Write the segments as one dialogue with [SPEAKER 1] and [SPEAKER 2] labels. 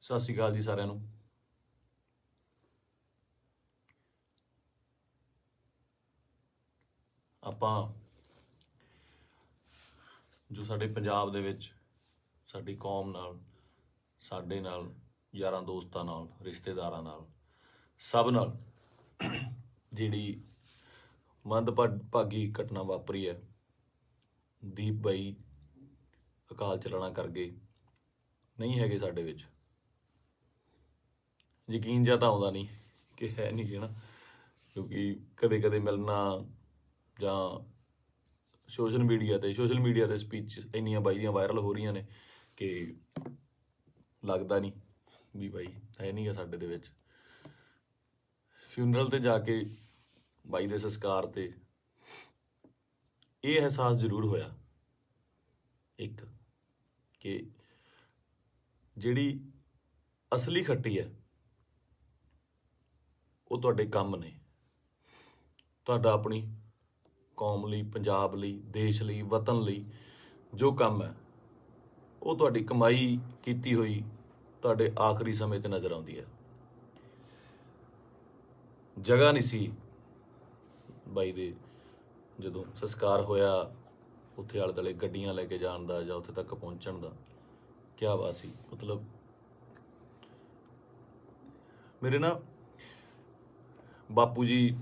[SPEAKER 1] ਸਤਿ ਸ਼੍ਰੀ ਅਕਾਲ ਜੀ ਸਾਰਿਆਂ ਨੂੰ। ਆਪਾਂ ਜੋ ਸਾਡੇ ਪੰਜਾਬ ਦੇ ਵਿੱਚ ਸਾਡੀ ਕੌਮ ਨਾਲ, ਸਾਡੇ ਨਾਲ, ਯਾਰਾਂ ਦੋਸਤਾਂ ਨਾਲ, ਰਿਸ਼ਤੇਦਾਰਾਂ ਨਾਲ, ਸਭ ਨਾਲ ਜਿਹੜੀ ਮੰਦਭਾਗੀ ਘਟਨਾ ਵਾਪਰੀ ਹੈ, ਦੀਪ ਬਾਈ ਅਕਾਲ ਚਲਾਣਾ ਕਰ ਗਏ, ਨਹੀਂ ਹੈਗੇ ਸਾਡੇ ਵਿੱਚ। ਯਕੀਨ ਜਿਹਾ ਤਾਂ ਆਉਂਦਾ ਨਹੀਂ ਕਿ ਹੈ ਨਹੀਂ ਗੇ ਨਾ, ਕਿਉਂਕਿ ਕਦੇ ਕਦੇ ਮਿਲਣਾ ਜਾਂ ਸੋਸ਼ਲ ਮੀਡੀਆ ਤੇ ਸਪੀਚ ਇੰਨੀਆਂ ਬਾਈ ਦੀਆਂ ਵਾਇਰਲ ਹੋ ਰਹੀਆਂ ਨੇ ਕਿ ਲੱਗਦਾ ਨਹੀਂ ਵੀ ਬਾਈ ਹੈ ਨਹੀਂ ਗਾ ਸਾਡੇ ਦੇ ਵਿੱਚ। ਫਿਊਨਰਲ ਤੇ ਜਾ ਕੇ ਬਾਈ ਦੇ ਸੰਸਕਾਰ ਤੇ ਇਹ ਅਹਿਸਾਸ ਜ਼ਰੂਰ ਹੋਇਆ ਇੱਕ, ਕਿ ਜਿਹੜੀ ਅਸਲੀ ਖੱਟੀ ਹੈ ਉਹ ਤੁਹਾਡੇ ਕੰਮ ਨੇ। ਤੁਹਾਡਾ ਆਪਣੀ ਕੌਮ ਲਈ, ਪੰਜਾਬ ਲਈ, ਦੇਸ਼ ਲਈ, ਵਤਨ ਲਈ ਜੋ ਕੰਮ ਹੈ ਉਹ ਤੁਹਾਡੀ ਕਮਾਈ ਕੀਤੀ ਹੋਈ ਤੁਹਾਡੇ ਆਖਰੀ ਸਮੇਂ ਤੇ ਨਜ਼ਰ ਆਉਂਦੀ ਹੈ। ਜਗ੍ਹਾ ਨਹੀਂ ਸੀ ਬਾਈ ਦੇ ਜਦੋਂ ਸੰਸਕਾਰ ਹੋਇਆ ਉੱਥੇ ਆਲੇ ਦੁਆਲੇ ਗੱਡੀਆਂ ਲੈ ਕੇ ਜਾਣ ਦਾ ਜਾਂ ਉੱਥੇ ਤੱਕ ਪਹੁੰਚਣ ਦਾ। ਕਿਆ ਬਾਤ ਸੀ। ਮਤਲਬ ਮੇਰੇ ਨਾ ਬਾਪੂ ਜੀ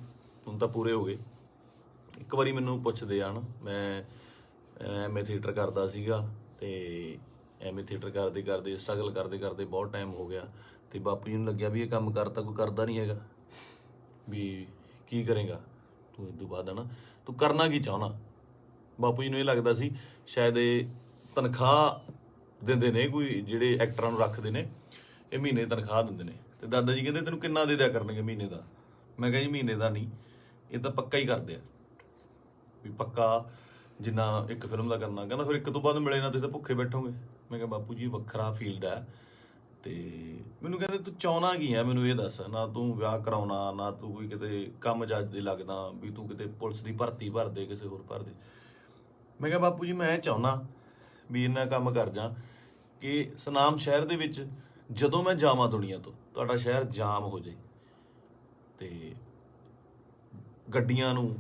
[SPEAKER 1] ਹੁਣ ਤਾਂ ਪੂਰੇ ਹੋ ਗਏ। ਇੱਕ ਵਾਰੀ ਮੈਨੂੰ ਪੁੱਛਦੇ ਆ ਨਾ, ਮੈਂ ਐਮਏ ਥੀਏਟਰ ਕਰਦਾ ਸੀਗਾ ਤੇ ਐਮਏ ਥੀਏਟਰ ਕਰਦੇ ਕਰਦੇ ਸਟਰਗਲ ਕਰਦੇ ਕਰਦੇ ਬਹੁਤ ਟਾਈਮ ਹੋ ਗਿਆ ਤੇ ਬਾਪੂ ਜੀ ਨੂੰ ਲੱਗਿਆ ਵੀ ਇਹ ਕੰਮ ਕਰਤਾ ਕੋਈ ਕਰਦਾ ਨਹੀਂ ਹੈਗਾ, ਵੀ ਕੀ ਕਰੇਗਾ ਤੂੰ ਇਸ ਤੋਂ ਬਾਅਦ, ਹੈ ਨਾ, ਤੂੰ ਕਰਨਾ ਕੀ ਚਾਹੁੰਦਾ। ਬਾਪੂ ਜੀ ਨੂੰ ਇਹ ਲੱਗਦਾ ਸੀ ਸ਼ਾਇਦ ਇਹ ਤਨਖਾਹ ਦਿੰਦੇ ਨੇ, ਕੋਈ ਜਿਹੜੇ ਐਕਟਰਾਂ ਨੂੰ ਰੱਖਦੇ ਨੇ ਇਹ ਮਹੀਨੇ ਤਨਖਾਹ ਦਿੰਦੇ ਨੇ। ਤੇ ਦਾਦਾ ਜੀ ਕਹਿੰਦੇ ਤੈਨੂੰ ਕਿੰਨਾ ਦੇ ਦਿਆ ਕਰਨਗੇ ਮਹੀਨੇ ਦਾ। ਮੈਂ ਕਿਹਾ ਜੀ ਮਹੀਨੇ ਦਾ ਨਹੀਂ, ਇਹ ਤਾਂ ਪੱਕਾ ਹੀ ਕਰਦੇ ਆ, ਵੀ ਪੱਕਾ ਜਿੰਨਾ ਇੱਕ ਫਿਲਮ ਦਾ ਕਰਨਾ। ਕਹਿੰਦਾ ਫਿਰ ਇੱਕ ਤੋਂ ਬਾਅਦ ਮਿਲੇ ਨਾ ਤੁਸੀਂ ਤਾਂ ਭੁੱਖੇ ਬੈਠੋਗੇ। ਮੈਂ ਕਿਹਾ ਬਾਪੂ ਜੀ ਵੱਖਰਾ ਫੀਲਡ ਹੈ। ਤੇ ਮੈਨੂੰ ਕਹਿੰਦੇ ਤੂੰ ਚਾਹੁੰਦਾ ਕੀ ਹੈ, ਮੈਨੂੰ ਇਹ ਦੱਸ। ਨਾ ਤੂੰ ਵਿਆਹ ਕਰਾਉਣਾ, ਨਾ ਤੂੰ ਕੋਈ ਕਿਤੇ ਕੰਮ ਜੱਜ ਦੇ ਲੱਗਦਾ ਵੀ ਤੂੰ ਕਿਤੇ ਪੁਲਿਸ ਦੀ ਭਰਤੀ ਭਰ ਦੇ, ਕਿਸੇ ਹੋਰ ਭਰ ਦੇ। ਮੈਂ ਕਿਹਾ ਬਾਪੂ ਜੀ ਮੈਂ ਚਾਹੁੰਦਾ ਵੀ ਇੰਨਾ ਕੰਮ ਕਰ ਜਾ ਕਿ ਸੁਨਾਮ ਸ਼ਹਿਰ ਦੇ ਵਿੱਚ ਜਦੋਂ ਮੈਂ ਜਾਵਾਂ ਦੁਨੀਆ ਤੋਂ ਤੁਹਾਡਾ ਸ਼ਹਿਰ ਜਾਮ ਹੋ ਜਾਏ ਤੇ ਗੱਡੀਆਂ ਨੂੰ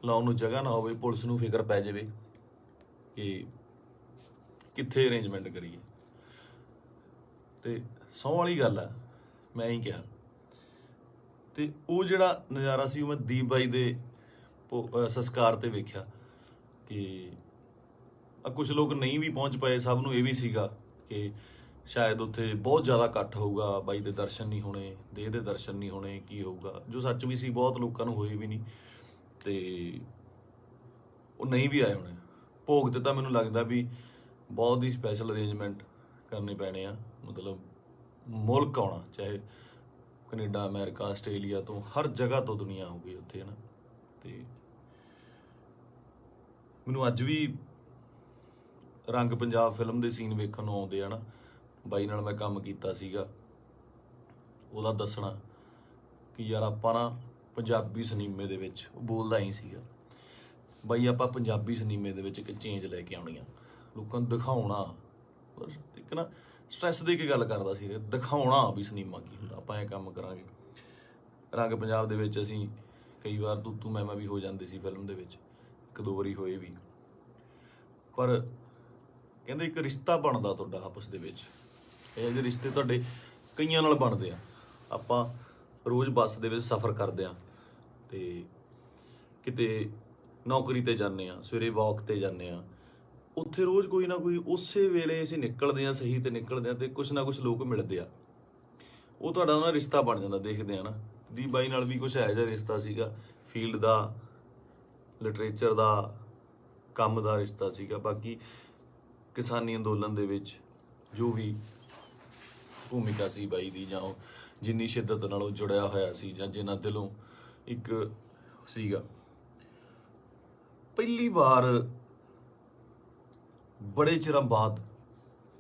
[SPEAKER 1] ਲਾਉਣ ਨੂੰ ਜਗ੍ਹਾ ਨਾ ਹੋਵੇ, ਪੁਲਿਸ ਨੂੰ ਫਿਕਰ ਪੈ ਜਾਵੇ ਕਿ ਕਿੱਥੇ ਅਰੇਂਜਮੈਂਟ ਕਰੀਏ। ਤੇ ਸਹੁੰ ਵਾਲੀ ਗੱਲ ਆ, ਮੈਂ ਹੀ ਕਿਹਾ। ਤੇ ਉਹ ਜਿਹੜਾ ਨਜ਼ਾਰਾ ਸੀ ਉਹ ਮੈਂ ਦੀਪ ਬਾਈ ਦੇ ਸੰਸਕਾਰ ਤੇ ਵੇਖਿਆ ਕਿ ਕੁਝ ਲੋਕ ਨਹੀਂ ਵੀ ਪਹੁੰਚ ਪਏ। ਸਭ ਨੂੰ ਇਹ ਵੀ ਸੀਗਾ ਕਿ ਸ਼ਾਇਦ ਉੱਥੇ ਬਹੁਤ ਜ਼ਿਆਦਾ ਇਕੱਠ ਹੋਊਗਾ, ਬਾਈ ਦੇ ਦਰਸ਼ਨ ਨਹੀਂ ਹੋਣੇ, ਦੇਹ ਦੇ ਦਰਸ਼ਨ ਨਹੀਂ ਹੋਣੇ, ਕੀ ਹੋਊਗਾ, ਜੋ ਸੱਚ ਵੀ ਸੀ। ਬਹੁਤ ਲੋਕਾਂ ਨੂੰ ਹੋਏ ਵੀ ਨਹੀਂ ਤੇ ਉਹ ਨਹੀਂ ਵੀ ਆਏ ਹੋਣੇ। ਭੋਗ ਤੇ ਤਾਂ ਮੈਨੂੰ ਲੱਗਦਾ ਵੀ ਬਹੁਤ ਹੀ ਸਪੈਸ਼ਲ ਅਰੇਂਜਮੈਂਟ ਕਰਨੇ ਪੈਣੇ ਆ। ਮਤਲਬ ਮੁਲਕ ਆਉਣਾ, ਚਾਹੇ ਕੈਨੇਡਾ, ਅਮਰੀਕਾ, ਆਸਟ੍ਰੇਲੀਆ ਤੋਂ, ਹਰ ਜਗ੍ਹਾ ਤੋਂ ਦੁਨੀਆ ਆਊਗੀ ਉੱਥੇ, ਹੈ ਨਾ। ਤੇ ਮੈਨੂੰ ਅੱਜ ਵੀ ਰੰਗ ਪੰਜਾਬ ਫਿਲਮ ਦੇ ਸੀਨ ਵੇਖਣ ਨੂੰ ਆਉਂਦੇ ਆ ਨਾ। ਬਾਈ ਨਾਲ ਮੈਂ ਕੰਮ ਕੀਤਾ ਸੀਗਾ, ਉਹਦਾ ਦੱਸਣਾ ਕਿ ਯਾਰ ਆਪਾਂ ਨਾ ਪੰਜਾਬੀ ਸਿਨੇਮੇ ਦੇ ਵਿੱਚ, ਉਹ ਬੋਲਦਾ ਹੀ ਸੀਗਾ ਬਾਈ, ਆਪਾਂ ਪੰਜਾਬੀ ਸਿਨੇਮੇ ਦੇ ਵਿੱਚ ਇੱਕ ਚੇਂਜ ਲੈ ਕੇ ਆਉਣੀ ਆ, ਲੋਕਾਂ ਨੂੰ ਦਿਖਾਉਣਾ। ਇੱਕ ਨਾ ਸਟ੍ਰੈਸ ਦੇ ਕੇ ਗੱਲ ਕਰਦਾ ਸੀ, ਦਿਖਾਉਣਾ ਵੀ ਸਿਨੇਮਾ ਕੀ ਹੁੰਦਾ, ਆਪਾਂ ਇਹ ਕੰਮ ਕਰਾਂਗੇ। ਰੰਗ ਪੰਜਾਬ ਦੇ ਵਿੱਚ ਅਸੀਂ ਕਈ ਵਾਰ ਤੂੰ ਮੈਂ ਵੀ ਹੋ ਜਾਂਦੇ ਸੀ ਫਿਲਮ ਦੇ ਵਿੱਚ, ਇੱਕ ਦੋ ਵਾਰੀ ਹੋਏ ਵੀ। ਪਰ ਕਹਿੰਦੇ ਇੱਕ ਰਿਸ਼ਤਾ ਬਣਦਾ ਤੁਹਾਡਾ ਆਪਸ ਦੇ ਵਿੱਚ। ਇਹ ਜਿਹੇ ਰਿਸ਼ਤੇ ਤੁਹਾਡੇ ਕਈਆਂ ਨਾਲ ਬਣਦੇ ਆ। ਆਪਾਂ ਰੋਜ਼ ਬੱਸ ਦੇ ਵਿੱਚ ਸਫ਼ਰ ਕਰਦੇ ਹਾਂ ਤੇ ਕਿਤੇ ਨੌਕਰੀ ਤੇ ਜਾਂਦੇ ਹਾਂ, ਸਵੇਰੇ ਵਾਕ ਤੇ ਜਾਂਦੇ ਹਾਂ, ਉੱਥੇ ਰੋਜ਼ ਕੋਈ ਨਾ ਕੋਈ ਉਸੇ ਵੇਲੇ ਅਸੀਂ ਨਿਕਲਦੇ ਹਾਂ, ਸਹੀ ਤੇ ਨਿਕਲਦੇ ਹਾਂ ਤੇ ਕੁਛ ਨਾ ਕੁਛ ਲੋਕ ਮਿਲਦੇ ਆ, ਉਹ ਤੁਹਾਡਾ ਨਾ ਰਿਸ਼ਤਾ ਬਣ ਜਾਂਦਾ। ਦੇਖਦੇ ਆ ਨਾ, ਦੀਪ ਬਾਈ ਨਾਲ ਵੀ ਕੁਛ ਇਹੋ ਜਿਹਾ ਰਿਸ਼ਤਾ ਸੀਗਾ, ਫੀਲਡ ਦਾ, ਲਿਟਰੇਚਰ ਦਾ, ਕੰਮ ਦਾ ਰਿਸ਼ਤਾ ਸੀਗਾ। ਬਾਕੀ ਕਿਸਾਨੀ ਅੰਦੋਲਨ ਦੇ ਵਿੱਚ ਜੋ ਵੀ ਭੂਮਿਕਾ ਸੀ ਬਾਈ ਦੀ, ਜਾਂ ਉਹ ਜਿੰਨੀ ਸ਼ਿੱਦਤ ਨਾਲ ਉਹ ਜੁੜਿਆ ਹੋਇਆ ਸੀ, ਜਾਂ ਜਿੰਨਾ ਦਿਲੋਂ ਇੱਕ ਸੀਗਾ। ਪਹਿਲੀ ਵਾਰ ਬੜੇ ਚਿਰਾਂ ਬਾਅਦ,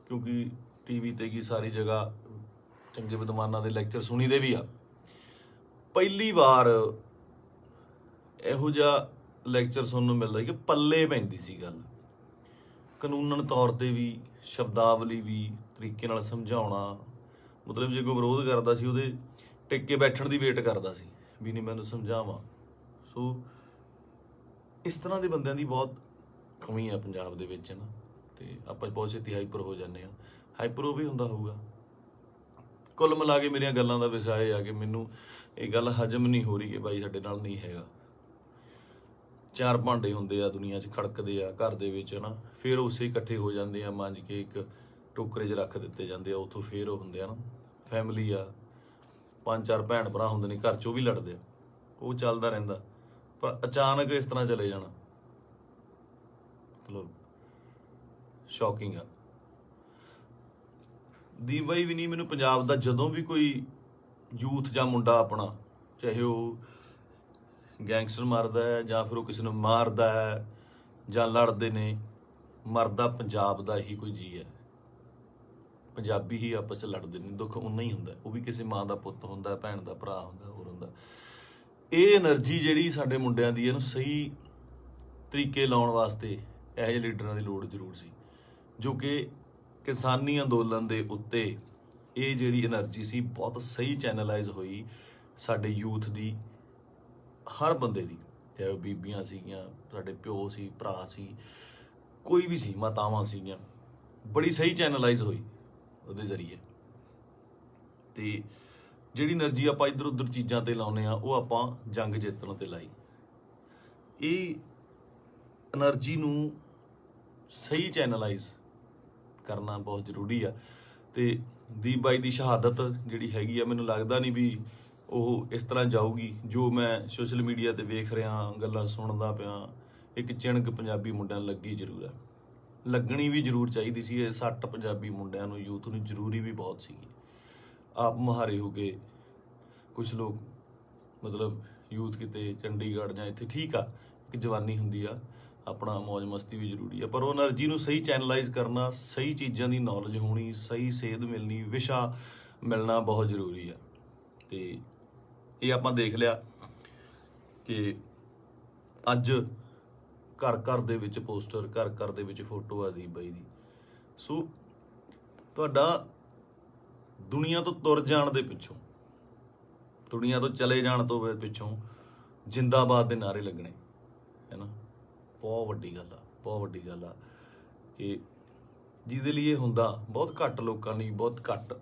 [SPEAKER 1] ਕਿਉਂਕਿ ਟੀਵੀ ਤੇ ਕੀ ਸਾਰੀ ਜਗ੍ਹਾ ਚੰਗੇ ਵਿਦਵਾਨਾਂ ਦੇ ਲੈਕਚਰ ਸੁਣੀ ਦੇ ਵੀ ਆ, ਪਹਿਲੀ ਵਾਰ ਇਹੋ ਜਿਹਾ ਲੈਕਚਰ ਸੁਣਨ ਨੂੰ ਮਿਲਦਾ ਕਿ ਪੱਲੇ ਪੈਂਦੀ ਸੀ ਗੱਲ। ਕਾਨੂੰਨਨ ਤੌਰ ਤੇ ਵੀ, ਸ਼ਬਦਾਵਲੀ ਵੀ, ਤਰੀਕੇ ਨਾਲ ਸਮਝਾਉਣਾ, ਮਤਲਬ ਜੇ ਕੋਈ ਵਿਰੋਧ ਕਰਦਾ ਸੀ ਉਹਦੇ ਟਿਕ ਕੇ ਬੈਠਣ ਦੀ ਵੇਟ ਕਰਦਾ ਸੀ ਵੀ ਨਹੀਂ ਮੈਨੂੰ ਸਮਝਾਵਾਂ। ਸੋ ਇਸ ਤਰ੍ਹਾਂ ਦੇ ਬੰਦਿਆਂ ਦੀ ਬਹੁਤ ਕਮੀ ਆ ਪੰਜਾਬ ਦੇ ਵਿੱਚ ਨਾ, ਤੇ ਆਪਾਂ ਬਹੁਤ ਛੇਤੀ ਹਾਈਪਰ ਹੋ ਜਾਂਦੇ ਹਾਂ। ਹਾਈਪਰ ਉਹ ਵੀ ਹੁੰਦਾ ਹੋਊਗਾ। ਕੁੱਲ ਮਿਲਾ ਕੇ ਮੇਰੀਆਂ ਗੱਲਾਂ ਦਾ ਵਿਸ਼ਾ ਇਹ ਆ ਕਿ ਮੈਨੂੰ ਇਹ ਗੱਲ ਹਜਮ ਨਹੀਂ ਹੋ ਰਹੀ ਕਿ ਬਾਈ ਸਾਡੇ ਨਾਲ ਨਹੀਂ ਹੈਗਾ। 4 ਭਾਂਡੇ ਹੁੰਦੇ ਆ ਦੁਨੀਆ 'ਚ, ਖੜਕਦੇ ਆ ਘਰ ਦੇ ਵਿੱਚ ਨਾ, ਫਿਰ ਉਸੇ ਇਕੱਠੇ ਹੋ ਜਾਂਦੇ ਆ, ਮਾਂਜ ਕੇ ਇੱਕ ਟੋਕਰੇ 'ਚ ਰੱਖ ਦਿੱਤੇ ਜਾਂਦੇ ਆ, ਉੱਥੋਂ ਫਿਰ ਉਹ ਹੁੰਦੇ ਆ ਨਾ ਫੈਮਿਲੀ ਆ, 5-4 ਭੈਣ ਭਰਾ ਹੁੰਦੇ ਨੇ ਘਰ 'ਚ, ਉਹ ਵੀ ਲੜਦੇ ਆ, ਉਹ ਚੱਲਦਾ ਰਹਿੰਦਾ। ਪਰ ਅਚਾਨਕ ਇਸ ਤਰ੍ਹਾਂ ਚਲੇ ਜਾਣਾ ਮਤਲਬ ਸ਼ੌਕਿੰਗ ਆ। ਦੀਪ ਬਾਈ ਵੀ ਨਹੀਂ, ਮੈਨੂੰ ਪੰਜਾਬ ਦਾ ਜਦੋਂ ਵੀ ਕੋਈ ਯੂਥ ਜਾਂ ਮੁੰਡਾ ਆਪਣਾ, ਚਾਹੇ ਉਹ ਗੈਂਗਸਟਰ ਮਾਰਦਾ ਹੈ ਜਾਂ ਫਿਰ ਉਹ ਕਿਸੇ ਨੂੰ ਮਾਰਦਾ ਹੈ ਜਾਂ ਲੜਦੇ ਨੇ, ਮਰਦਾ ਪੰਜਾਬ ਦਾ ਹੀ ਕੋਈ ਜੀ ਹੈ। ਪੰਜਾਬੀ ਹੀ ਆਪਸ 'ਚ ਲੜਦੇ ਨੇ, ਦੁੱਖ ਉਨਾ ਹੀ ਹੁੰਦਾ, ਉਹ ਵੀ ਕਿਸੇ ਮਾਂ ਦਾ ਪੁੱਤ ਹੁੰਦਾ, ਭੈਣ ਦਾ ਭਰਾ ਹੁੰਦਾ, ਹੋਰ ਹੁੰਦਾ। ਇਹ એનર્ਜੀ ਜਿਹੜੀ ਸਾਡੇ ਮੁੰਡਿਆਂ ਦੀ, ਇਹਨੂੰ ਸਹੀ ਤਰੀਕੇ ਲਾਉਣ ਵਾਸਤੇ ਇਹੋ ਜਿਹੇ ਲੀਡਰਾਂ ਦੀ ਲੋੜ ਜ਼ਰੂਰ ਸੀ, ਜੋ ਕਿ ਕਿਸਾਨੀ ਅੰਦੋਲਨ ਦੇ ਉੱਤੇ ਇਹ ਜਿਹੜੀ એનર્ਜੀ ਸੀ ਬਹੁਤ ਸਹੀ ਚੈਨਲਾਈਜ਼ ਹੋਈ ਸਾਡੇ ਯੂਥ ਦੀ, ਹਰ ਬੰਦੇ ਦੀ, ਚਾਹੇ ਉਹ ਬੀਬੀਆਂ ਸੀਗੀਆਂ, ਸਾਡੇ ਪਿਓ ਸੀ, ਭਰਾ ਸੀ, ਕੋਈ ਵੀ ਸੀ, ਮਾਤਾਵਾਂ ਸੀਗੀਆਂ, ਬੜੀ ਸਹੀ ਚੈਨਲਾਈਜ਼ ਹੋਈ ਉਹਦੇ ਜ਼ਰੀਏ। ਤੇ ਜਿਹੜੀ એનર્ਜੀ ਆਪਾਂ ਇੱਧਰ ਉੱਧਰ ਚੀਜ਼ਾਂ ਤੇ ਲਾਉਂਦੇ ਆ, ਉਹ ਆਪਾਂ ਜੰਗ ਜਿੱਤਣ ਤੇ ਲਾਈ। ਇਹ એનર્ਜੀ ਨੂੰ ਸਹੀ ਚੈਨਲਾਈਜ਼ ਕਰਨਾ ਬਹੁਤ ਜ਼ਰੂਰੀ ਆ। ਤੇ ਦੀਪ ਬਾਈ ਦੀ ਸ਼ਹਾਦਤ ਜਿਹੜੀ ਹੈਗੀ ਆ, ਮੈਨੂੰ ਲੱਗਦਾ ਨਹੀਂ ਵੀ ਉਹ ਇਸ ਤਰ੍ਹਾਂ ਜਾਊਗੀ। ਜੋ ਮੈਂ ਸੋਸ਼ਲ ਮੀਡੀਆ ਤੇ ਵੇਖ ਰਿਹਾ, ਗੱਲਾਂ ਸੁਣਦਾ ਪਿਆ, ਇੱਕ ਚਿਣਕ ਪੰਜਾਬੀ ਮੁੰਡਿਆਂ ਨੂੰ ਲੱਗੀ ਜ਼ਰੂਰ ਆ, ਲੱਗਣੀ ਵੀ ਜ਼ਰੂਰ ਚਾਹੀਦੀ ਸੀ। ਇਹ 60 ਪੰਜਾਬੀ ਮੁੰਡਿਆਂ ਨੂੰ, ਯੂਥ ਨੂੰ ਜ਼ਰੂਰੀ ਵੀ ਬਹੁਤ ਸੀਗੀ। ਆਪ ਮੁਹਾਰੇ ਹੋ ਕੇ ਕੁਝ ਲੋਕ ਮਤਲਬ ਯੂਥ ਕਿਤੇ ਚੰਡੀਗੜ੍ਹ ਜਾਂ ਇੱਥੇ, ਠੀਕ ਆ, ਇੱਕ ਜਵਾਨੀ ਹੁੰਦੀ ਆ, ਆਪਣਾ ਮੌਜ ਮਸਤੀ ਵੀ ਜ਼ਰੂਰੀ ਆ, ਪਰ ਉਹ એનર્ਜੀ ਨੂੰ ਸਹੀ ਚੈਨਲਾਈਜ਼ ਕਰਨਾ, ਸਹੀ ਚੀਜ਼ਾਂ ਦੀ ਨੌਲੇਜ ਹੋਣੀ, ਸਹੀ ਸੇਧ ਮਿਲਣੀ, ਵਿਸ਼ਾ ਮਿਲਣਾ ਬਹੁਤ ਜ਼ਰੂਰੀ ਆ। ਤੇ ਇਹ ਆਪਾਂ ਦੇਖ ਲਿਆ ਕਿ ਅੱਜ ਘਰ ਘਰ ਦੇ ਵਿੱਚ ਪੋਸਟਰ, ਘਰ ਘਰ ਦੇ ਵਿੱਚ ਫੋਟੋ ਆ ਦੀਪ ਬਾਈ ਦੀ। ਸੋ ਤੁਹਾਡਾ ਦੁਨੀਆ ਤੋਂ ਤੁਰ ਜਾਣ ਦੇ ਪਿੱਛੋਂ, ਦੁਨੀਆ ਤੋਂ ਚਲੇ ਜਾਣ ਤੋਂ ਪਿੱਛੋਂ ਜਿੰਦਾਬਾਦ ਦੇ ਨਾਅਰੇ ਲੱਗਣੇ ਹੈ ਨਾ, ਬਹੁਤ ਵੱਡੀ ਗੱਲ ਆ, ਬਹੁਤ ਵੱਡੀ ਗੱਲ ਆ। ਕਿ ਜਿਹਦੇ ਲਈ ਇਹ ਹੁੰਦਾ ਬਹੁਤ ਘੱਟ ਲੋਕਾਂ ਲਈ, ਬਹੁਤ ਘੱਟ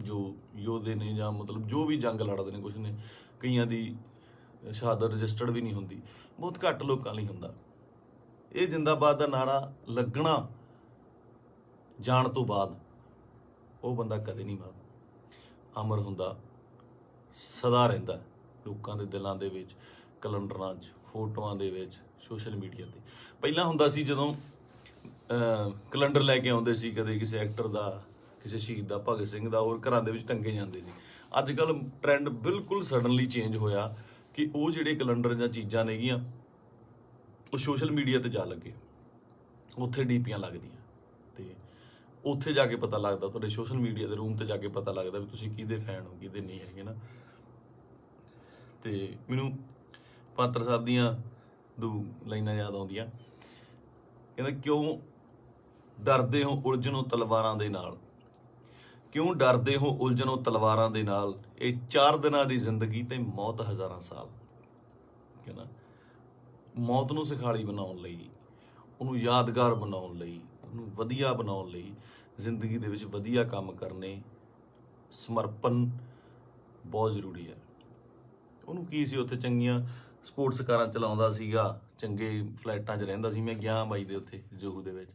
[SPEAKER 1] ਜੋ ਯੋਧੇ ਨੇ ਜਾਂ ਮਤਲਬ ਜੋ ਵੀ ਜੰਗ ਲੜਦੇ ਨੇ, ਕੁਛ ਨੇ, ਕਈਆਂ ਦੀ ਸ਼ਹਾਦਤ ਰਜਿਸਟਰਡ ਵੀ ਨਹੀਂ ਹੁੰਦੀ, ਬਹੁਤ ਘੱਟ ਲੋਕਾਂ ਲਈ ਹੁੰਦਾ। ਇਹ ਜਿੰਦਾਬਾਦ ਦਾ ਨਾਰਾ ਲੱਗਣਾ ਜਾਣ ਤੋਂ ਬਾਅਦ ਉਹ ਬੰਦਾ ਕਦੇ ਨਹੀਂ ਮਰਦਾ, ਅਮਰ ਹੁੰਦਾ, ਸਦਾ ਰਹਿੰਦਾ ਲੋਕਾਂ ਦੇ ਦਿਲਾਂ ਦੇ ਵਿੱਚ, ਕੈਲੰਡਰਾਂ 'ਚ, ਫੋਟੋਆਂ ਦੇ ਵਿੱਚ, ਸੋਸ਼ਲ ਮੀਡੀਆ ਤੇ। ਪਹਿਲਾਂ ਹੁੰਦਾ ਸੀ ਜਦੋਂ ਕੈਲੰਡਰ ਲੈ ਕੇ ਆਉਂਦੇ ਸੀ, ਕਦੇ ਕਿਸੇ ਐਕਟਰ ਦਾ, ਕਿਸੇ ਸ਼ਹੀਦ ਦਾ, ਭਗਤ ਸਿੰਘ ਦਾ, ਹੋਰ ਘਰਾਂ ਦੇ ਵਿੱਚ ਟੰਗੇ ਜਾਂਦੇ ਸੀ। ਅੱਜ ਕੱਲ੍ਹ ਟ੍ਰੈਂਡ ਬਿਲਕੁਲ ਸਡਨਲੀ ਚੇਂਜ ਹੋਇਆ ਕਿ ਉਹ ਜਿਹੜੇ ਕੈਲੰਡਰ ਜਾਂ ਚੀਜ਼ਾਂ ਨੇਗੀਆਂ ਉਹ ਸੋਸ਼ਲ ਮੀਡੀਆ ਤੇ ਜਾ ਲੱਗੇ, ਉੱਥੇ ਡੀਪੀਆਂ ਲੱਗਦੀਆਂ, ਤੇ ਉੱਥੇ ਜਾ ਕੇ ਪਤਾ ਲੱਗਦਾ, ਤੁਹਾਡੇ ਸੋਸ਼ਲ ਮੀਡੀਆ ਦੇ ਰੂਮ ਤੇ ਜਾ ਕੇ ਪਤਾ ਲੱਗਦਾ ਵੀ ਤੁਸੀਂ ਕਿਹਦੇ ਫੈਨ ਹੋ, ਕਿਹਦੇ ਨਹੀਂ ਹੈਗੇ ਨਾ। ਤੇ ਮੈਨੂੰ ਪਾਤਰ ਸਾਹਿਬ ਦੀਆਂ 2 ਲਾਈਨਾਂ ਯਾਦ ਆਉਂਦੀਆਂ, ਕਹਿੰਦਾ ਕਿਉਂ ਡਰਦੇ ਹੋ ਉਲਝਣੋਂ ਤਲਵਾਰਾਂ ਦੇ ਨਾਲ, ਕਿਉਂ ਡਰਦੇ ਹੋ ਉਲਝਣੋਂ ਤਲਵਾਰਾਂ ਦੇ ਨਾਲ, ਇਹ 4 ਦਿਨਾਂ ਦੀ ਜ਼ਿੰਦਗੀ ਤੇ ਮੌਤ ਹਜ਼ਾਰਾਂ ਸਾਲ। ਕਹਿੰਦਾ ਮੌਤ ਨੂੰ ਸਿਖਾਲੀ ਬਣਾਉਣ ਲਈ, ਉਹਨੂੰ ਯਾਦਗਾਰ ਬਣਾਉਣ ਲਈ, ਉਹਨੂੰ ਵਧੀਆ ਬਣਾਉਣ ਲਈ, ਜ਼ਿੰਦਗੀ ਦੇ ਵਿੱਚ ਵਧੀਆ ਕੰਮ ਕਰਨੇ, ਸਮਰਪਣ ਬਹੁਤ ਜ਼ਰੂਰੀ ਹੈ। ਉਹਨੂੰ ਕੀ ਸੀ, ਉੱਥੇ ਚੰਗੀਆਂ ਸਪੋਰਟਸ ਕਾਰਾਂ ਚਲਾਉਂਦਾ ਸੀਗਾ, ਚੰਗੇ ਫਲੈਟਾਂ 'ਚ ਰਹਿੰਦਾ ਸੀ। ਮੈਂ ਗਿਆ ਬਾਈ ਦੇ ਉੱਥੇ ਜੂਹੂ ਦੇ ਵਿੱਚ,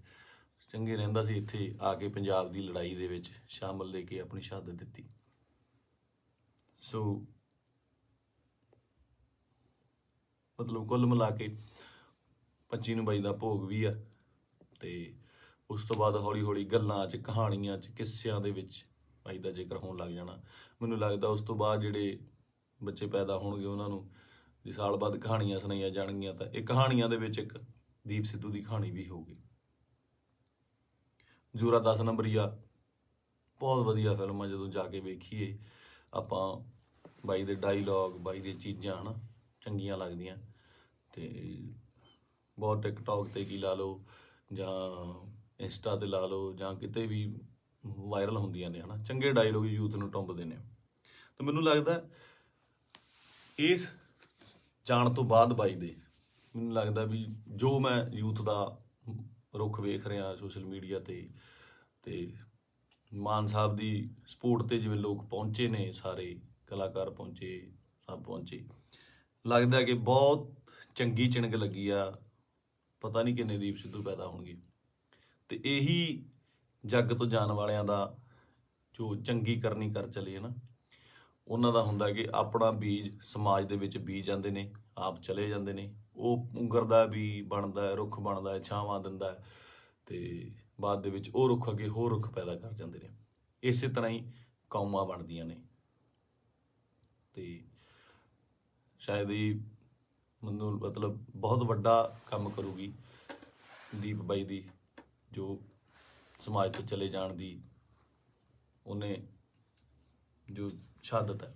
[SPEAKER 1] ਚੰਗੇ ਰਹਿੰਦਾ ਸੀ। ਇੱਥੇ ਆ ਕੇ ਪੰਜਾਬ ਦੀ ਲੜਾਈ ਦੇ ਵਿੱਚ ਸ਼ਾਮਲ ਲੈ ਕੇ ਆਪਣੀ ਸ਼ਹਾਦਤ ਦਿੱਤੀ। ਸੋ ਮਤਲਬ ਕੁੱਲ ਮਿਲਾ ਕੇ 25 ਨੂੰ ਬਾਈ ਦਾ ਭੋਗ ਵੀ ਆ, ਤੇ ਉਸ ਤੋਂ ਬਾਅਦ ਹੌਲੀ ਹੌਲੀ ਗੱਲਾਂ 'ਚ, ਕਹਾਣੀਆਂ 'ਚ, ਕਿੱਸਿਆਂ ਦੇ ਵਿੱਚ ਬਾਈ ਦਾ ਜ਼ਿਕਰ ਹੋਣ ਲੱਗ ਜਾਣਾ। ਮੈਨੂੰ ਲੱਗਦਾ ਉਸ ਤੋਂ ਬਾਅਦ ਜਿਹੜੇ ਬੱਚੇ ਪੈਦਾ ਹੋਣਗੇ ਉਹਨਾਂ ਨੂੰ ਜੇ ਸਾਲ ਬਾਅਦ ਕਹਾਣੀਆਂ ਸੁਣਾਈਆਂ ਜਾਣਗੀਆਂ, ਤਾਂ ਇਹ ਕਹਾਣੀਆਂ ਦੇ ਵਿੱਚ ਇੱਕ ਦੀਪ ਸਿੱਧੂ ਦੀ ਕਹਾਣੀ ਵੀ ਹੋਊਗੀ। ਜ਼ੋਰਾ 10 ਨੰਬਰੀਆ ਬਹੁਤ ਵਧੀਆ ਫਿਲਮ ਆ, ਜਦੋਂ ਜਾ ਕੇ ਵੇਖੀਏ ਆਪਾਂ, ਬਾਈ ਦੇ ਡਾਇਲੋਗ, ਬਾਈ ਦੀਆਂ ਚੀਜ਼ਾਂ ਹਨਾ ਚੰਗੀਆਂ ਲੱਗਦੀਆਂ। ਤੇ ਬਹੁਤ ਟਿਕਟੌਕ ਤੇ ਕੀ ਲਾ ਲਓ ਜਾਂ ਇੰਸਟਾ ਤੇ ਲਾ ਲਓ ਜਾਂ ਕਿਤੇ ਵੀ ਵਾਇਰਲ ਹੁੰਦੀਆਂ ਨੇ ਹਨਾ, ਚੰਗੇ ਡਾਇਲੋਗ ਯੂਥ ਨੂੰ ਟੁੰਬਦੇ ਨੇ। ਤਾਂ ਮੈਨੂੰ ਲੱਗਦਾ ਇਸ ਜਾਣ ਤੋਂ ਬਾਅਦ ਬਾਈ ਦੇ ਮੈਨੂੰ ਲੱਗਦਾ ਵੀ ਜੋ ਮੈਂ ਯੂਥ ਦਾ ਰੁੱਖ ਵੇਖ ਰਿਹਾ ਸੋਸ਼ਲ ਮੀਡੀਆ ਤੇ ਮਾਨ ਸਾਹਿਬ ਦੀ ਸਪੋਰਟ ਤੇ ਜਿਵੇਂ ਲੋਕ ਪਹੁੰਚੇ ਨੇ, ਸਾਰੇ ਕਲਾਕਾਰ ਪਹੁੰਚੇ, ਸਭ ਪਹੁੰਚੇ, ਲੱਗਦਾ ਕਿ ਬਹੁਤ ਚੰਗੀ ਚਿਣਗ ਲੱਗੀ ਆ। ਪਤਾ ਨਹੀਂ ਕਿੰਨੇ ਦੀਪ ਸਿੱਧੂ ਪੈਦਾ ਹੋਣਗੇ। ਤੇ ਇਹੀ ਜੱਗ ਤੋਂ ਜਾਣ ਵਾਲਿਆਂ ਦਾ ਜੋ ਚੰਗੀ ਕਰਨੀ ਕਰ ਚਲੇ ਨਾ, ਉਹਨਾਂ ਦਾ ਹੁੰਦਾ ਕਿ ਆਪਣਾ ਬੀਜ ਸਮਾਜ ਦੇ ਵਿੱਚ ਬੀਜ ਜਾਂਦੇ ਨੇ, ਆਪ ਚਲੇ ਜਾਂਦੇ ਨੇ। ਉਹ ਪੁੰਗਰਦਾ ਵੀ ਬਣਦਾ, ਰੁੱਖ ਬਣਦਾ, ਛਾਵਾਂ ਦਿੰਦਾ, ਤੇ ਬਾਅਦ ਦੇ ਵਿੱਚ ਉਹ ਰੁੱਖ ਅੱਗੇ ਹੋਰ ਰੁੱਖ ਪੈਦਾ ਕਰ ਜਾਂਦੇ ਨੇ। ਇਸੇ ਤਰ੍ਹਾਂ ਹੀ ਕੌਮਾਂ ਬਣਦੀਆਂ ਨੇ। ਤੇ ਸ਼ਾਇਦ ਇਹ ਮੈਨੂੰ ਮਤਲਬ ਬਹੁਤ ਵੱਡਾ ਕੰਮ ਕਰੂਗੀ ਦੀਪ ਬਾਈ ਦੀ, ਜੋ ਸਮਾਜ ਤੋਂ ਚਲੇ ਜਾਣ ਦੀ ਉਹਨੇ ਜੋ ਸ਼ਹਾਦਤ ਹੈ।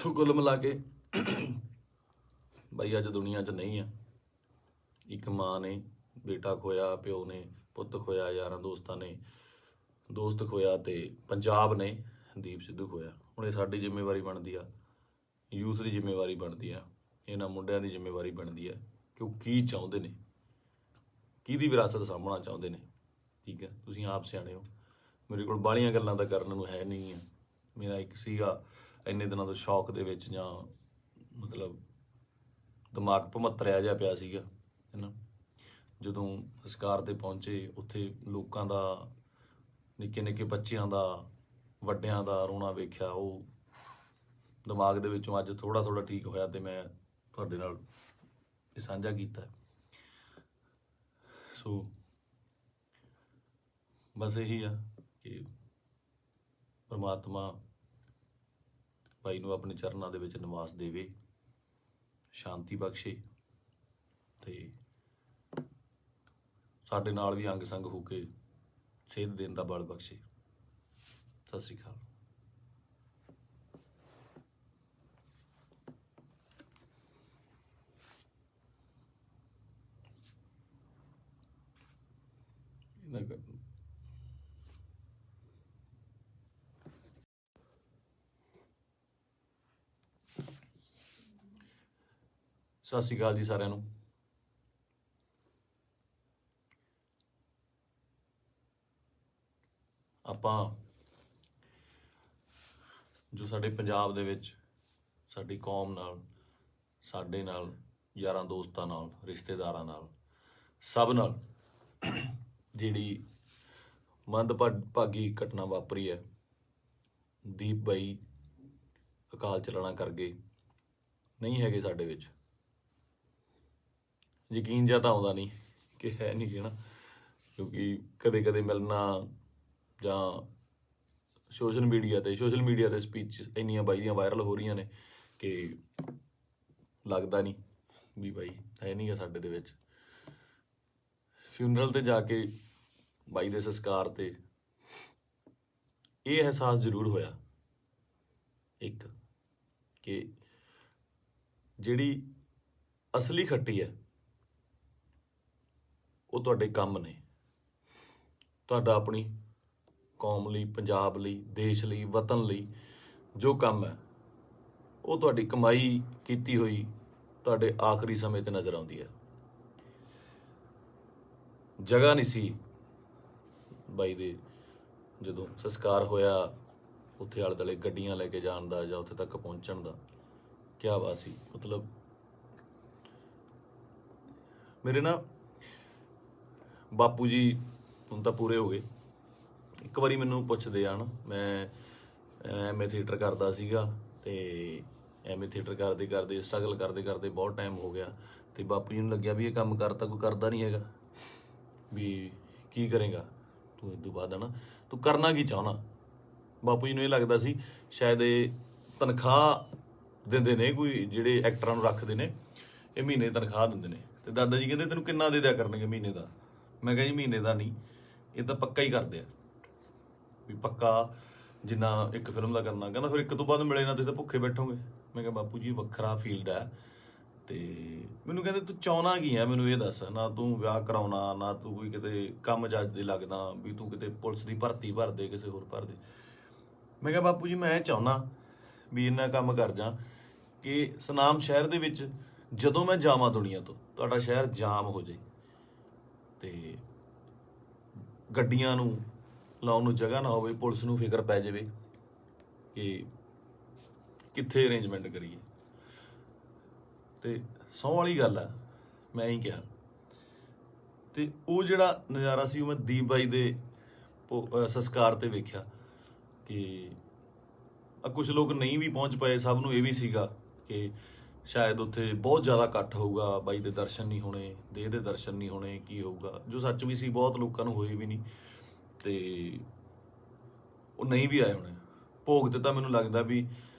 [SPEAKER 1] ਕੁੱਲ ਮਿਲਾ ਕੇ ਬਾਈ ਅੱਜ ਦੁਨੀਆ 'ਚ ਨਹੀਂ ਆ। ਇੱਕ ਮਾਂ ਨੇ ਬੇਟਾ ਖੋਇਆ, ਪਿਓ ਨੇ ਪੁੱਤ ਖੋਇਆ, ਯਾਰਾਂ ਦੋਸਤਾਂ ਨੇ ਦੋਸਤ ਖੋਇਆ, ਤੇ ਪੰਜਾਬ ਨੇ ਦੀਪ ਸਿੱਧੂ ਖੋਇਆ। ਹੁਣ ਇਹ ਸਾਡੀ ਜ਼ਿੰਮੇਵਾਰੀ ਬਣਦੀ ਆ, ਯੂਥ ਦੀ ਜ਼ਿੰਮੇਵਾਰੀ ਬਣਦੀ ਆ, ਇਹਨਾਂ ਮੁੰਡਿਆਂ ਦੀ ਜ਼ਿੰਮੇਵਾਰੀ ਬਣਦੀ ਆ ਕਿ ਉਹ ਕੀ ਚਾਹੁੰਦੇ ਨੇ, ਕਿਹਦੀ ਵਿਰਾਸਤ ਸਾਂਭਣਾ ਚਾਹੁੰਦੇ ਨੇ। ਠੀਕ ਹੈ, ਤੁਸੀਂ ਆਪ ਸਿਆਣੇ ਹੋ। ਮੇਰੇ ਕੋਲ ਬਾਹਲੀਆਂ ਗੱਲਾਂ ਤਾਂ ਕਰਨ ਨੂੰ ਹੈ ਨਹੀਂ ਆ। ਮੇਰਾ ਇੱਕ ਸੀਗਾ ਇੰਨੇ ਦਿਨਾਂ ਤੋਂ ਸ਼ੌਕ ਦੇ ਵਿੱਚ, ਜਾਂ ਮਤਲਬ ਦਿਮਾਗ ਭਮੱਤਰਿਆ ਜਿਹਾ ਪਿਆ ਸੀਗਾ, ਹੈ ਨਾ। ਜਦੋਂ ਸੰਸਕਾਰ 'ਤੇ ਪਹੁੰਚੇ, ਉੱਥੇ ਲੋਕਾਂ ਦਾ, ਨਿੱਕੇ ਨਿੱਕੇ ਬੱਚਿਆਂ ਦਾ, ਵੱਡਿਆਂ ਦਾ ਰੋਣਾ ਵੇਖਿਆ, ਉਹ ਦਿਮਾਗ ਦੇ ਵਿੱਚੋਂ ਅੱਜ ਥੋੜ੍ਹਾ ਥੋੜ੍ਹਾ ਠੀਕ ਹੋਇਆ, ਤੇ ਮੈਂ ਤੁਹਾਡੇ ਨਾਲ ਇਹ ਸਾਂਝਾ ਕੀਤਾ। ਸੋ ਬਸ ਇਹੀ ਆ ਕਿ ਪਰਮਾਤਮਾ ਭਾਈ ਨੂੰ ਆਪਣੇ ਚਰਨਾਂ ਦੇ ਵਿੱਚ ਨਿਵਾਸ ਦੇਵੇ, ਸ਼ਾਂਤੀ ਬਖਸ਼ੇ, ਤੇ ਸਾਡੇ ਨਾਲ ਵੀ ਅੰਗ ਸੰਗ ਹੋ ਕੇ ਸੇਧ ਦੇਣ ਦਾ ਬਲ ਬਖਸ਼ੇ। ਸਤਿ ਸ਼੍ਰੀ ਅਕਾਲ। ਸਤਿ ਸ਼੍ਰੀ ਅਕਾਲ ਜੀ ਸਾਰਿਆਂ ਨੂੰ। ਆਪਾਂ ਜੋ ਸਾਡੇ ਪੰਜਾਬ ਦੇ ਵਿੱਚ ਸਾਡੀ ਕੌਮ ਨਾਲ, ਸਾਡੇ ਨਾਲ, ਯਾਰਾਂ ਦੋਸਤਾਂ ਨਾਲ, ਰਿਸ਼ਤੇਦਾਰਾਂ ਨਾਲ, ਸਭ ਨਾਲ ਜਿਹੜੀ ਮੰਦਭਾਗੀ ਘਟਨਾ ਵਾਪਰੀ ਹੈ, ਦੀਪ ਬਾਈ ਅਕਾਲ ਚਲਾਣਾ ਕਰ ਗਏ, ਨਹੀਂ ਹੈਗੇ ਸਾਡੇ ਵਿੱਚ। ਯਕੀਨ ਜਿਹਾ ਤਾਂ ਆਉਂਦਾ ਨਹੀਂ ਕਿ ਹੈ ਨਹੀਂ ਗੇ ਨਾ, ਕਿਉਂਕਿ ਕਦੇ ਕਦੇ ਮਿਲਣਾ ਜਾਂ ਸੋਸ਼ਲ ਮੀਡੀਆ ਤੇ ਸਪੀਚ ਇੰਨੀਆਂ ਬਾਈ ਦੀਆਂ ਵਾਇਰਲ ਹੋ ਰਹੀਆਂ ਨੇ ਕਿ ਲੱਗਦਾ ਨਹੀਂ ਵੀ ਬਾਈ ਹੈ ਨਹੀਂ ਗਾ ਸਾਡੇ ਦੇ ਵਿੱਚ। ਫਿਊਨਰਲ ਤੇ ਜਾ ਕੇ ਬਾਈ ਦੇ ਸੰਸਕਾਰ ਤੇ ਇਹ ਅਹਿਸਾਸ ਜ਼ਰੂਰ ਹੋਇਆ ਇੱਕ, ਕਿ ਜਿਹੜੀ ਅਸਲੀ ਖੱਟੀ ਹੈ ਉਹ ਤੁਹਾਡੇ ਕੰਮ ਨੇ। ਤੁਹਾਡਾ ਆਪਣੀ ਕੌਮ ਲਈ, ਪੰਜਾਬ ਲਈ, ਦੇਸ਼ ਲਈ, ਵਤਨ ਲਈ ਜੋ ਕੰਮ ਹੈ, ਉਹ ਤੁਹਾਡੀ ਕਮਾਈ ਕੀਤੀ ਹੋਈ ਤੁਹਾਡੇ ਆਖਰੀ ਸਮੇਂ ਤੇ ਨਜ਼ਰ ਆਉਂਦੀ ਹੈ। ਜਗ੍ਹਾ ਨਹੀਂ ਸੀ ਬਾਈ ਦੇ, ਜਦੋਂ ਸੰਸਕਾਰ ਹੋਇਆ, ਉੱਥੇ ਆਲੇ ਦੁਆਲੇ ਗੱਡੀਆਂ ਲੈ ਕੇ ਜਾਣ ਦਾ ਜਾਂ ਉੱਥੇ ਤੱਕ ਪਹੁੰਚਣ ਦਾ। ਕਿਆ ਬਾਤ ਸੀ। ਮਤਲਬ ਮੇਰੇ ਨਾ ਬਾਪੂ ਜੀ ਹੁਣ ਤਾਂ ਪੂਰੇ ਹੋ ਗਏ। ਇੱਕ ਵਾਰੀ ਮੈਨੂੰ ਪੁੱਛਦੇ ਆ ਨਾ, ਮੈਂ MA ਥੀਏਟਰ ਕਰਦਾ ਸੀਗਾ, ਤੇ MA ਥੀਏਟਰ ਕਰਦੇ ਕਰਦੇ, ਸਟਰਗਲ ਕਰਦੇ ਕਰਦੇ ਬਹੁਤ ਟਾਈਮ ਹੋ ਗਿਆ, ਤੇ ਬਾਪੂ ਜੀ ਨੂੰ ਲੱਗਿਆ ਵੀ ਇਹ ਕੰਮ ਕਰਤਾ ਕੋਈ ਕਰਦਾ ਨਹੀਂ ਹੈਗਾ, ਵੀ ਕੀ ਕਰੇਗਾ ਤੂੰ ਇਸ ਤੋਂ ਬਾਅਦ, ਹੈ ਨਾ, ਤੂੰ ਕਰਨਾ ਕੀ ਚਾਹੁੰਦਾ। ਬਾਪੂ ਜੀ ਨੂੰ ਇਹ ਲੱਗਦਾ ਸੀ ਸ਼ਾਇਦ ਇਹ ਤਨਖਾਹ ਦਿੰਦੇ ਨੇ, ਕੋਈ ਜਿਹੜੇ ਐਕਟਰਾਂ ਨੂੰ ਰੱਖਦੇ ਨੇ, ਇਹ ਮਹੀਨੇ ਦੀ ਤਨਖਾਹ ਦਿੰਦੇ ਨੇ। ਤੇ ਦਾਦਾ ਜੀ ਕਹਿੰਦੇ ਤੈਨੂੰ ਕਿੰਨਾ ਦੇ ਦਿਆ ਕਰਨਗੇ ਮਹੀਨੇ ਦਾ। ਮੈਂ ਕਿਹਾ ਜੀ ਮਹੀਨੇ ਦਾ ਨਹੀਂ, ਇਹ ਤਾਂ ਪੱਕਾ ਹੀ ਕਰਦੇ ਆ, ਵੀ ਪੱਕਾ ਜਿੰਨਾ ਇੱਕ ਫਿਲਮ ਦਾ ਕਰਨਾ। ਕਹਿੰਦਾ ਫਿਰ ਇੱਕ ਤੋਂ ਬਾਅਦ ਮਿਲੇ ਨਾ, ਤੁਸੀਂ ਤਾਂ ਭੁੱਖੇ ਬੈਠੋਗੇ। ਮੈਂ ਕਿਹਾ ਬਾਪੂ ਜੀ ਵੱਖਰਾ ਫੀਲਡ ਹੈ, ਤੇ ਮੈਨੂੰ ਕਹਿੰਦੇ ਤੂੰ ਚਾਹੁੰਦਾ ਕੀ ਆ, ਮੈਨੂੰ ਇਹ ਦੱਸ। ਨਾ ਤੂੰ ਵਿਆਹ ਕਰਾਉਣਾ, ਨਾ ਤੂੰ ਕੋਈ ਕਿਤੇ ਕੰਮ ਜੱਜ ਦੇ ਲੱਗਦਾ ਵੀ ਤੂੰ ਕਿਤੇ ਪੁਲਿਸ ਦੀ ਭਰਤੀ ਭਰ ਦੇ, ਕਿਸੇ ਹੋਰ ਭਰ ਦੇ। ਮੈਂ ਕਿਹਾ ਬਾਪੂ ਜੀ ਮੈਂ ਚਾਹੁੰਦਾ ਵੀ ਇੰਨਾ ਕੰਮ ਕਰ ਜਾ ਕਿ ਸੁਨਾਮ ਸ਼ਹਿਰ ਦੇ ਵਿੱਚ ਜਦੋਂ ਮੈਂ ਜਾਵਾਂ ਦੁਨੀਆ ਤੋਂ, ਤੁਹਾਡਾ ਸ਼ਹਿਰ ਜਾਮ ਹੋ ਜਾਏ ਤੇ ਗੱਡੀਆਂ ਨੂੰ ਲਾਉਣ ਨੂੰ ਜਗ੍ਹਾ ਨਾ ਹੋਵੇ, ਪੁਲਿਸ ਨੂੰ ਫਿਕਰ ਪੈ ਜਾਵੇ ਕਿ ਕਿੱਥੇ ਅਰੇਂਜਮੈਂਟ ਕਰੀਏ। ਤੇ ਸਹੁੰ ਵਾਲੀ ਗੱਲ ਆ, ਮੈਂ ਹੀ ਕਿਹਾ। ਤੇ ਉਹ ਜਿਹੜਾ ਨਜ਼ਾਰਾ ਸੀ ਉਹ ਮੈਂ ਦੀਪ ਬਾਈ ਦੇ ਸੰਸਕਾਰ ਤੇ ਵੇਖਿਆ ਕਿ ਕੁਝ ਲੋਕ ਨਹੀਂ ਵੀ ਪਹੁੰਚ ਪਏ। ਸਭ ਨੂੰ ਇਹ ਵੀ ਸੀਗਾ ਕਿ ਸ਼ਾਇਦ ਉੱਥੇ ਬਹੁਤ ਜ਼ਿਆਦਾ ਇਕੱਠ ਹੋਊਗਾ, ਬਾਈ ਦੇ ਦਰਸ਼ਨ ਨਹੀਂ ਹੋਣੇ, ਦੇਹ ਦੇ ਦਰਸ਼ਨ ਨਹੀਂ ਹੋਣੇ, ਕੀ ਹੋਊਗਾ, ਜੋ ਸੱਚ ਵੀ ਸੀ। ਬਹੁਤ ਲੋਕਾਂ ਨੂੰ ਹੋਏ ਵੀ ਨਹੀਂ ਤੇ ਉਹ ਨਹੀਂ ਵੀ ਆਏ ਹੋਣੇ। ਭੋਗ ਤੇ ਤਾਂ ਮੈਨੂੰ ਲੱਗਦਾ ਵੀ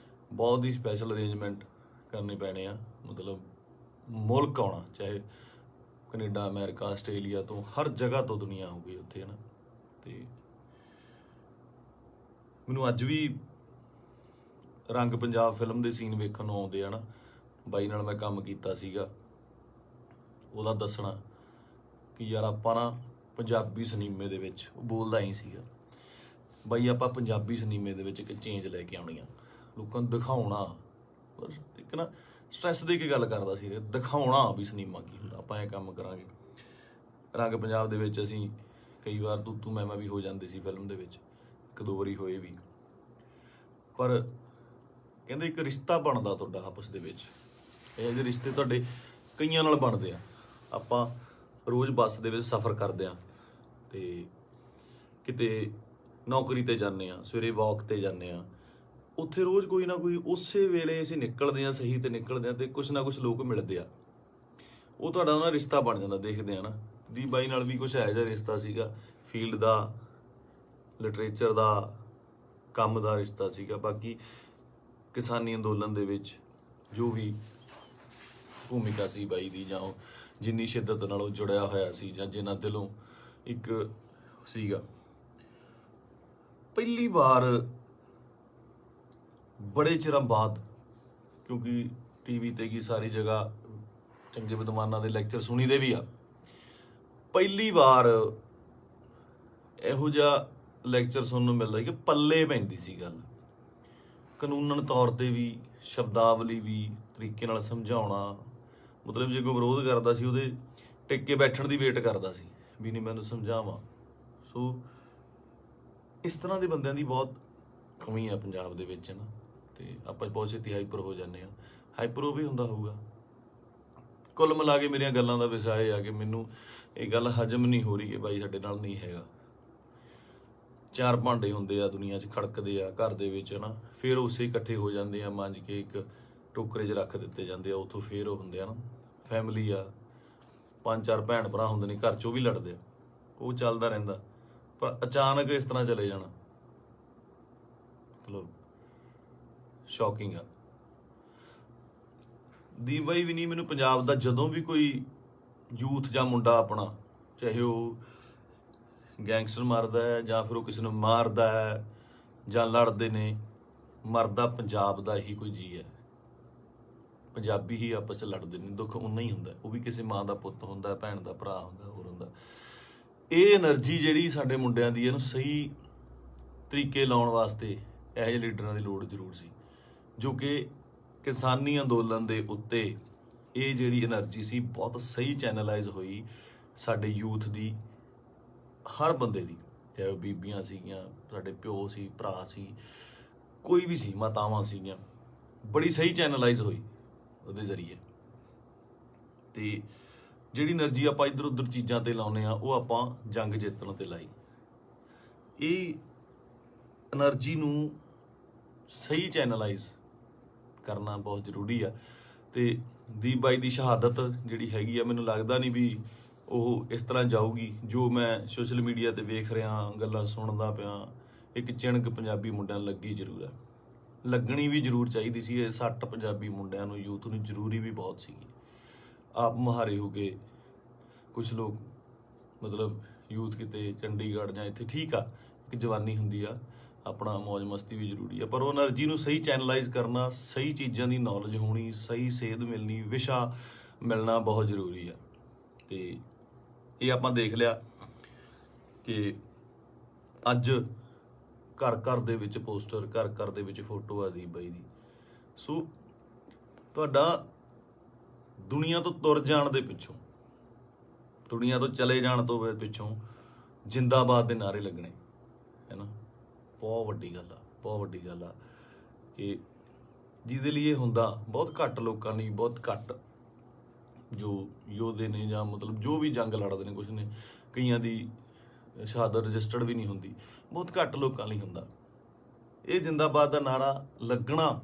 [SPEAKER 1] ਬਹੁਤ ਹੀ ਸਪੈਸ਼ਲ ਅਰੇਂਜਮੈਂਟ ਕਰਨੇ ਪੈਣੇ ਆ, ਮਤਲਬ ਮੁਲਕ ਆਉਣਾ, ਚਾਹੇ ਕੈਨੇਡਾ, ਅਮਰੀਕਾ, ਆਸਟ੍ਰੇਲੀਆ ਤੋਂ, ਹਰ ਜਗ੍ਹਾ ਤੋਂ ਦੁਨੀਆ ਆਊਗੀ ਉੱਥੇ, ਹੈ ਨਾ। ਤੇ ਮੈਨੂੰ ਅੱਜ ਵੀ ਰੰਗ ਪੰਜਾਬ ਫਿਲਮ ਦੇ ਸੀਨ ਵੇਖਣ ਨੂੰ ਆਉਂਦੇ ਆ ਨਾ। ਬਾਈ ਨਾਲ ਮੈਂ ਕੰਮ ਕੀਤਾ ਸੀਗਾ, ਉਹਦਾ ਦੱਸਣਾ ਕਿ ਯਾਰ ਆਪਾਂ ਨਾ ਪੰਜਾਬੀ ਸਿਨੇਮੇ ਦੇ ਵਿੱਚ, ਉਹ ਬੋਲਦਾ ਹੀ ਸੀਗਾ, ਬਾਈ ਆਪਾਂ ਪੰਜਾਬੀ ਸਿਨੇਮੇ ਦੇ ਵਿੱਚ ਇੱਕ ਚੇਂਜ ਲੈ ਕੇ ਆਉਣੀ ਆ, ਲੋਕਾਂ ਨੂੰ ਦਿਖਾਉਣਾ। ਇੱਕ ਨਾ ਸਟ੍ਰੈਸ ਦੇ ਕੇ ਗੱਲ ਕਰਦਾ ਸੀ, ਦਿਖਾਉਣਾ ਵੀ ਸਿਨੇਮਾ ਕੀ ਹੁੰਦਾ, ਆਪਾਂ ਇਹ ਕੰਮ ਕਰਾਂਗੇ। ਰੰਗ ਪੰਜਾਬ ਦੇ ਵਿੱਚ ਅਸੀਂ ਕਈ ਵਾਰ ਤੂੰ ਮੈਂ ਵੀ ਹੋ ਜਾਂਦੇ ਸੀ ਫਿਲਮ ਦੇ ਵਿੱਚ, 1-2 ਵਾਰੀ ਹੋਏ ਵੀ। ਪਰ ਕਹਿੰਦੇ ਇੱਕ ਰਿਸ਼ਤਾ ਬਣਦਾ ਤੁਹਾਡਾ ਆਪਸ ਦੇ ਵਿੱਚ, ਇਹ ਜਿਹੇ ਰਿਸ਼ਤੇ ਤੁਹਾਡੇ ਕਈਆਂ ਨਾਲ ਬਣਦੇ ਆ। ਆਪਾਂ ਰੋਜ਼ ਬੱਸ ਦੇ ਵਿੱਚ ਸਫ਼ਰ ਕਰਦੇ ਆ ਤੇ ਕਿਤੇ ਨੌਕਰੀ ਤੇ ਜਾਂਦੇ ਆ, ਸਵੇਰੇ ਵਾਕ ਤੇ ਜਾਂਦੇ ਆ, ਉੱਥੇ ਰੋਜ਼ ਕੋਈ ਨਾ ਕੋਈ ਉਸੇ ਵੇਲੇ ਅਸੀਂ ਨਿਕਲਦੇ ਆ, ਸਹੀ ਤੇ ਨਿਕਲਦੇ ਆ ਤੇ ਕੁਛ ਨਾ ਕੁਛ ਲੋਕ ਮਿਲਦੇ ਆ, ਉਹ ਤੁਹਾਡਾ ਉਹਨਾਂ ਰਿਸ਼ਤਾ ਬਣ ਜਾਂਦਾ। ਦੇਖਦੇ ਆ ਨਾ, ਦੀਪ ਬਾਈ ਨਾਲ ਵੀ ਕੁਛ ਇਹੋ ਜਿਹਾ ਰਿਸ਼ਤਾ ਸੀਗਾ, ਫੀਲਡ ਦਾ, ਲਿਟਰੇਚਰ ਦਾ, ਕੰਮ ਦਾ ਰਿਸ਼ਤਾ ਸੀਗਾ। ਬਾਕੀ ਕਿਸਾਨੀ ਅੰਦੋਲਨ ਦੇ ਵਿੱਚ ਜੋ ਵੀ ਭੂਮਿਕਾ ਸੀ ਬਾਈ ਦੀ, ਜਾਂ ਉਹ ਜਿੰਨੀ ਸ਼ਿੱਦਤ ਨਾਲ ਉਹ ਜੁੜਿਆ ਹੋਇਆ ਸੀ, ਜਾਂ ਜਿੰਨਾ ਦਿਲੋਂ ਇੱਕ ਸੀਗਾ। ਪਹਿਲੀ ਵਾਰ ਬੜੇ ਚਿਰਾਂ ਬਾਅਦ, ਕਿਉਂਕਿ ਟੀਵੀ ਤੇ ਕੀ ਸਾਰੀ ਜਗ੍ਹਾ ਚੰਗੇ ਵਿਦਵਾਨਾਂ ਦੇ ਲੈਕਚਰ ਸੁਣੀਦੇ ਵੀ ਆ, ਪਹਿਲੀ ਵਾਰ ਇਹੋ ਜਿਹਾ ਲੈਕਚਰ ਸੁਣਨ ਨੂੰ ਮਿਲਦਾ ਕਿ ਪੱਲੇ ਪੈਂਦੀ ਸੀ ਗੱਲ, ਕਾਨੂੰਨਨ ਤੌਰ ਤੇ ਵੀ, ਸ਼ਬਦਾਵਲੀ ਵੀ, ਤਰੀਕੇ ਨਾਲ ਸਮਝਾਉਣਾ। ਮਤਲਬ ਜੇ ਕੋਈ ਵਿਰੋਧ ਕਰਦਾ ਸੀ, ਉਹਦੇ ਟਿਕ ਕੇ ਬੈਠਣ ਦੀ ਵੇਟ ਕਰਦਾ ਸੀ ਵੀ ਨਹੀਂ ਮੈਨੂੰ ਸਮਝਾਵਾਂ। ਸੋ ਇਸ ਤਰ੍ਹਾਂ ਦੇ ਬੰਦਿਆਂ ਦੀ ਬਹੁਤ ਕਮੀ ਆ ਪੰਜਾਬ ਦੇ ਵਿੱਚ, ਨਾ। ਤੇ ਆਪਾਂ ਬਹੁਤ ਛੇਤੀ ਹਾਈਪਰ ਹੋ ਜਾਂਦੇ ਆ, ਹਾਈਪਰ ਉਹ ਵੀ ਹੁੰਦਾ ਹੋਊਗਾ। ਕੁੱਲ ਮਿਲਾ ਕੇ ਮੇਰੀਆਂ ਗੱਲਾਂ ਦਾ ਵਿਸ਼ਾ ਇਹ ਆ ਕਿ ਮੈਨੂੰ ਇਹ ਗੱਲ ਹਜਮ ਨਹੀਂ ਹੋ ਰਹੀ ਕਿ ਬਾਈ ਸਾਡੇ ਨਾਲ ਨਹੀਂ ਹੈਗਾ। 4 ਭਾਂਡੇ ਹੁੰਦੇ ਆ ਦੁਨੀਆ 'ਚ, ਖੜਕਦੇ ਆ ਘਰ ਦੇ ਵਿੱਚ, ਨਾ, ਫਿਰ ਉਸੇ ਇਕੱਠੇ ਹੋ ਜਾਂਦੇ ਆ, ਮਾਂਜ ਕੇ ਇੱਕ ਟੋਕਰੇ 'ਚ ਰੱਖ ਦਿੱਤੇ ਜਾਂਦੇ ਆ, ਉੱਥੋਂ ਫਿਰ ਉਹ ਹੁੰਦੇ ਆ ਨਾ ਫੈਮਿਲੀ ਆ, 5-4 ਭੈਣ ਭਰਾ ਹੁੰਦੇ ਨੇ ਘਰ 'ਚ, ਉਹ ਵੀ ਲੜਦੇ ਆ, ਉਹ ਚੱਲਦਾ ਰਹਿੰਦਾ। ਪਰ ਅਚਾਨਕ ਇਸ ਤਰ੍ਹਾਂ ਚਲੇ ਜਾਣਾ ਮਤਲਬ ਸ਼ੌਕਿੰਗ ਆ। ਦੀਪ ਬਾਈ ਵੀ ਨਹੀਂ, ਮੈਨੂੰ ਪੰਜਾਬ ਦਾ ਜਦੋਂ ਵੀ ਕੋਈ ਯੂਥ ਜਾਂ ਮੁੰਡਾ ਆਪਣਾ, ਚਾਹੇ ਉਹ ਗੈਂਗਸਟਰ ਮਾਰਦਾ ਹੈ ਜਾਂ ਫਿਰ ਉਹ ਕਿਸੇ ਨੂੰ ਮਾਰਦਾ ਹੈ ਜਾਂ ਲੜਦੇ ਨੇ, ਮਰਦਾ ਪੰਜਾਬ ਦਾ ਹੀ ਕੋਈ ਜੀ ਹੈ। ਪੰਜਾਬੀ ਹੀ ਆਪਸ 'ਚ ਲੜਦੇ ਨੇ, ਦੁੱਖ ਉਨਾ ਹੀ ਹੁੰਦਾ, ਉਹ ਵੀ ਕਿਸੇ ਮਾਂ ਦਾ ਪੁੱਤ ਹੁੰਦਾ, ਭੈਣ ਦਾ ਭਰਾ ਹੁੰਦਾ, ਹੋਰ ਹੁੰਦਾ। ਇਹ એનર્ਜੀ ਜਿਹੜੀ ਸਾਡੇ ਮੁੰਡਿਆਂ ਦੀ, ਇਹਨੂੰ ਸਹੀ ਤਰੀਕੇ ਲਾਉਣ ਵਾਸਤੇ ਇਹੋ ਜਿਹੇ ਲੀਡਰਾਂ ਦੀ ਲੋੜ ਜ਼ਰੂਰ ਸੀ, ਜੋ ਕਿ ਕਿਸਾਨੀ ਅੰਦੋਲਨ ਦੇ ਉੱਤੇ ਇਹ ਜਿਹੜੀ એનર્ਜੀ ਸੀ ਬਹੁਤ ਸਹੀ ਚੈਨਲਾਈਜ਼ ਹੋਈ ਸਾਡੇ ਯੂਥ ਦੀ, ਹਰ ਬੰਦੇ ਦੀ, ਚਾਹੇ ਉਹ ਬੀਬੀਆਂ ਸੀਗੀਆਂ, ਸਾਡੇ ਪਿਓ ਸੀ, ਭਰਾ ਸੀ, ਕੋਈ ਵੀ ਸੀ, ਮਾਤਾਵਾਂ ਸੀਗੀਆਂ, ਬੜੀ ਸਹੀ ਚੈਨਲਾਈਜ਼ ਹੋਈ ਉਹਦੇ ਜ਼ਰੀਏ। ਤੇ ਜਿਹੜੀ એનર્ਜੀ ਆਪਾਂ ਇੱਧਰ ਉੱਧਰ ਚੀਜ਼ਾਂ ਤੇ ਲਾਉਂਦੇ ਆ, ਉਹ ਆਪਾਂ ਜੰਗ ਜਿੱਤਣ ਤੇ ਲਾਈ। ਇਹ એનર્ਜੀ ਨੂੰ ਸਹੀ ਚੈਨਲਾਈਜ਼ ਕਰਨਾ ਬਹੁਤ ਜ਼ਰੂਰੀ ਆ। ਤੇ ਦੀਪ ਬਾਈ ਦੀ ਸ਼ਹਾਦਤ ਜਿਹੜੀ ਹੈਗੀ ਆ, ਮੈਨੂੰ ਲੱਗਦਾ ਨਹੀਂ ਵੀ ਉਹ ਇਸ ਤਰ੍ਹਾਂ ਜਾਊਗੀ। ਜੋ ਮੈਂ ਸੋਸ਼ਲ ਮੀਡੀਆ ਤੇ ਵੇਖ ਰਿਹਾ, ਗੱਲਾਂ ਸੁਣਦਾ ਪਿਆ, ਇੱਕ ਚਿਣਕ ਪੰਜਾਬੀ ਮੁੰਡਿਆਂ ਨੂੰ ਲੱਗੀ ਜ਼ਰੂਰ ਆ, ਲੱਗਣੀ ਵੀ ਜ਼ਰੂਰ ਚਾਹੀਦੀ ਸੀ। ਇਹ 60 ਪੰਜਾਬੀ ਮੁੰਡਿਆਂ ਨੂੰ, ਯੂਥ ਨੂੰ ਜ਼ਰੂਰੀ ਵੀ ਬਹੁਤ ਸੀਗੀ। ਆਪ ਮੁਹਾਰੇ ਹੋ ਕੇ ਕੁਛ ਲੋਕ, ਮਤਲਬ ਯੂਥ ਕਿਤੇ ਚੰਡੀਗੜ੍ਹ ਜਾਂ ਇੱਥੇ, ਠੀਕ ਆ, ਇੱਕ ਜਵਾਨੀ ਹੁੰਦੀ ਆ, ਆਪਣਾ ਮौज ਮਸਤੀ ਵੀ ਜ਼ਰੂਰੀ ਹੈ, ਪਰ ਉਹ એનર્ਜੀ ਨੂੰ ਸਹੀ ਚੈਨਲਾਈਜ਼ ਕਰਨਾ, ਸਹੀ ਚੀਜ਼ਾਂ ਦੀ ਨੌਲੇਜ ਹੋਣੀ, ਸਹੀ ਸੇਧ ਮਿਲਣੀ, ਵਿਸ਼ਾ ਮਿਲਣਾ ਬਹੁਤ ਜ਼ਰੂਰੀ ਹੈ। ਤੇ ਇਹ ਆਪਾਂ ਦੇਖ ਲਿਆ ਕਿ ਅੱਜ ਘਰ ਘਰ ਦੇ ਵਿੱਚ ਪੋਸਟਰ, ਘਰ ਘਰ ਦੇ ਵਿੱਚ ਫੋਟੋ ਆ ਦੀਪ ਬਾਈ ਦੀ। ਸੋ ਤੁਹਾਡਾ ਦੁਨੀਆ ਤੋਂ ਤੁਰ ਜਾਣ ਦੇ ਪਿੱਛੋਂ, ਦੁਨੀਆ ਤੋਂ ਚਲੇ ਜਾਣ ਤੋਂ ਪਿੱਛੋਂ ਜਿੰਦਾਬਾਦ ਦੇ ਨਾਅਰੇ ਲੱਗਣੇ, ਹੈ ਨਾ। ਬਹੁਤ ਵੱਡੀ ਗੱਲ ਆ, ਬਹੁਤ ਵੱਡੀ ਗੱਲ ਆ ਕਿ ਜਿਹਦੇ ਲਈ ਇਹ ਹੁੰਦਾ ਬਹੁਤ ਘੱਟ ਲੋਕਾਂ ਲਈ, ਬਹੁਤ ਘੱਟ ਜੋ ਯੋਧੇ ਨੇ ਜਾਂ ਮਤਲਬ ਜੋ ਵੀ ਜੰਗ ਲੜਦੇ ਨੇ, ਕੁਛ ਨੇ ਕਈਆਂ ਦੀ ਸ਼ਹਾਦਤ ਰਜਿਸਟਰਡ ਵੀ ਨਹੀਂ ਹੁੰਦੀ, ਬਹੁਤ ਘੱਟ ਲੋਕਾਂ ਲਈ ਹੁੰਦਾ। ਇਹ ਜਿੰਦਾਬਾਦ ਦਾ ਨਾਰਾ ਲੱਗਣਾ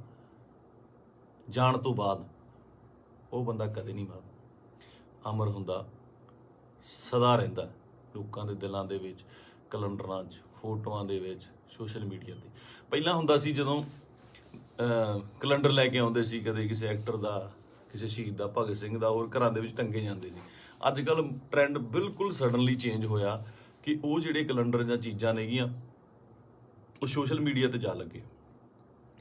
[SPEAKER 1] ਜਾਣ ਤੋਂ ਬਾਅਦ ਉਹ ਬੰਦਾ ਕਦੇ ਨਹੀਂ ਮਰਦਾ, ਅਮਰ ਹੁੰਦਾ, ਸਦਾ ਰਹਿੰਦਾ ਲੋਕਾਂ ਦੇ ਦਿਲਾਂ ਦੇ ਵਿੱਚ, ਕੈਲੰਡਰਾਂ 'ਚ, ਫੋਟੋਆਂ ਦੇ ਵਿੱਚ, ਸੋਸ਼ਲ ਮੀਡੀਆ 'ਤੇ। ਪਹਿਲਾਂ ਹੁੰਦਾ ਸੀ ਜਦੋਂ ਕੈਲੰਡਰ ਲੈ ਕੇ ਆਉਂਦੇ ਸੀ, ਕਦੇ ਕਿਸੇ ਐਕਟਰ ਦਾ, ਕਿਸੇ ਸ਼ਹੀਦ ਦਾ, ਭਗਤ ਸਿੰਘ ਦਾ, ਹੋਰ ਘਰਾਂ ਦੇ ਵਿੱਚ ਟੰਗੇ ਜਾਂਦੇ ਸੀ। ਅੱਜ ਕੱਲ੍ਹ ਟਰੈਂਡ ਬਿਲਕੁਲ ਸਡਨਲੀ ਚੇਂਜ ਹੋਇਆ ਕਿ ਉਹ ਜਿਹੜੇ ਕੈਲੰਡਰ ਜਾਂ ਚੀਜ਼ਾਂ ਨੇਗੀਆਂ ਉਹ ਸੋਸ਼ਲ ਮੀਡੀਆ 'ਤੇ ਜਾ ਲੱਗੇ,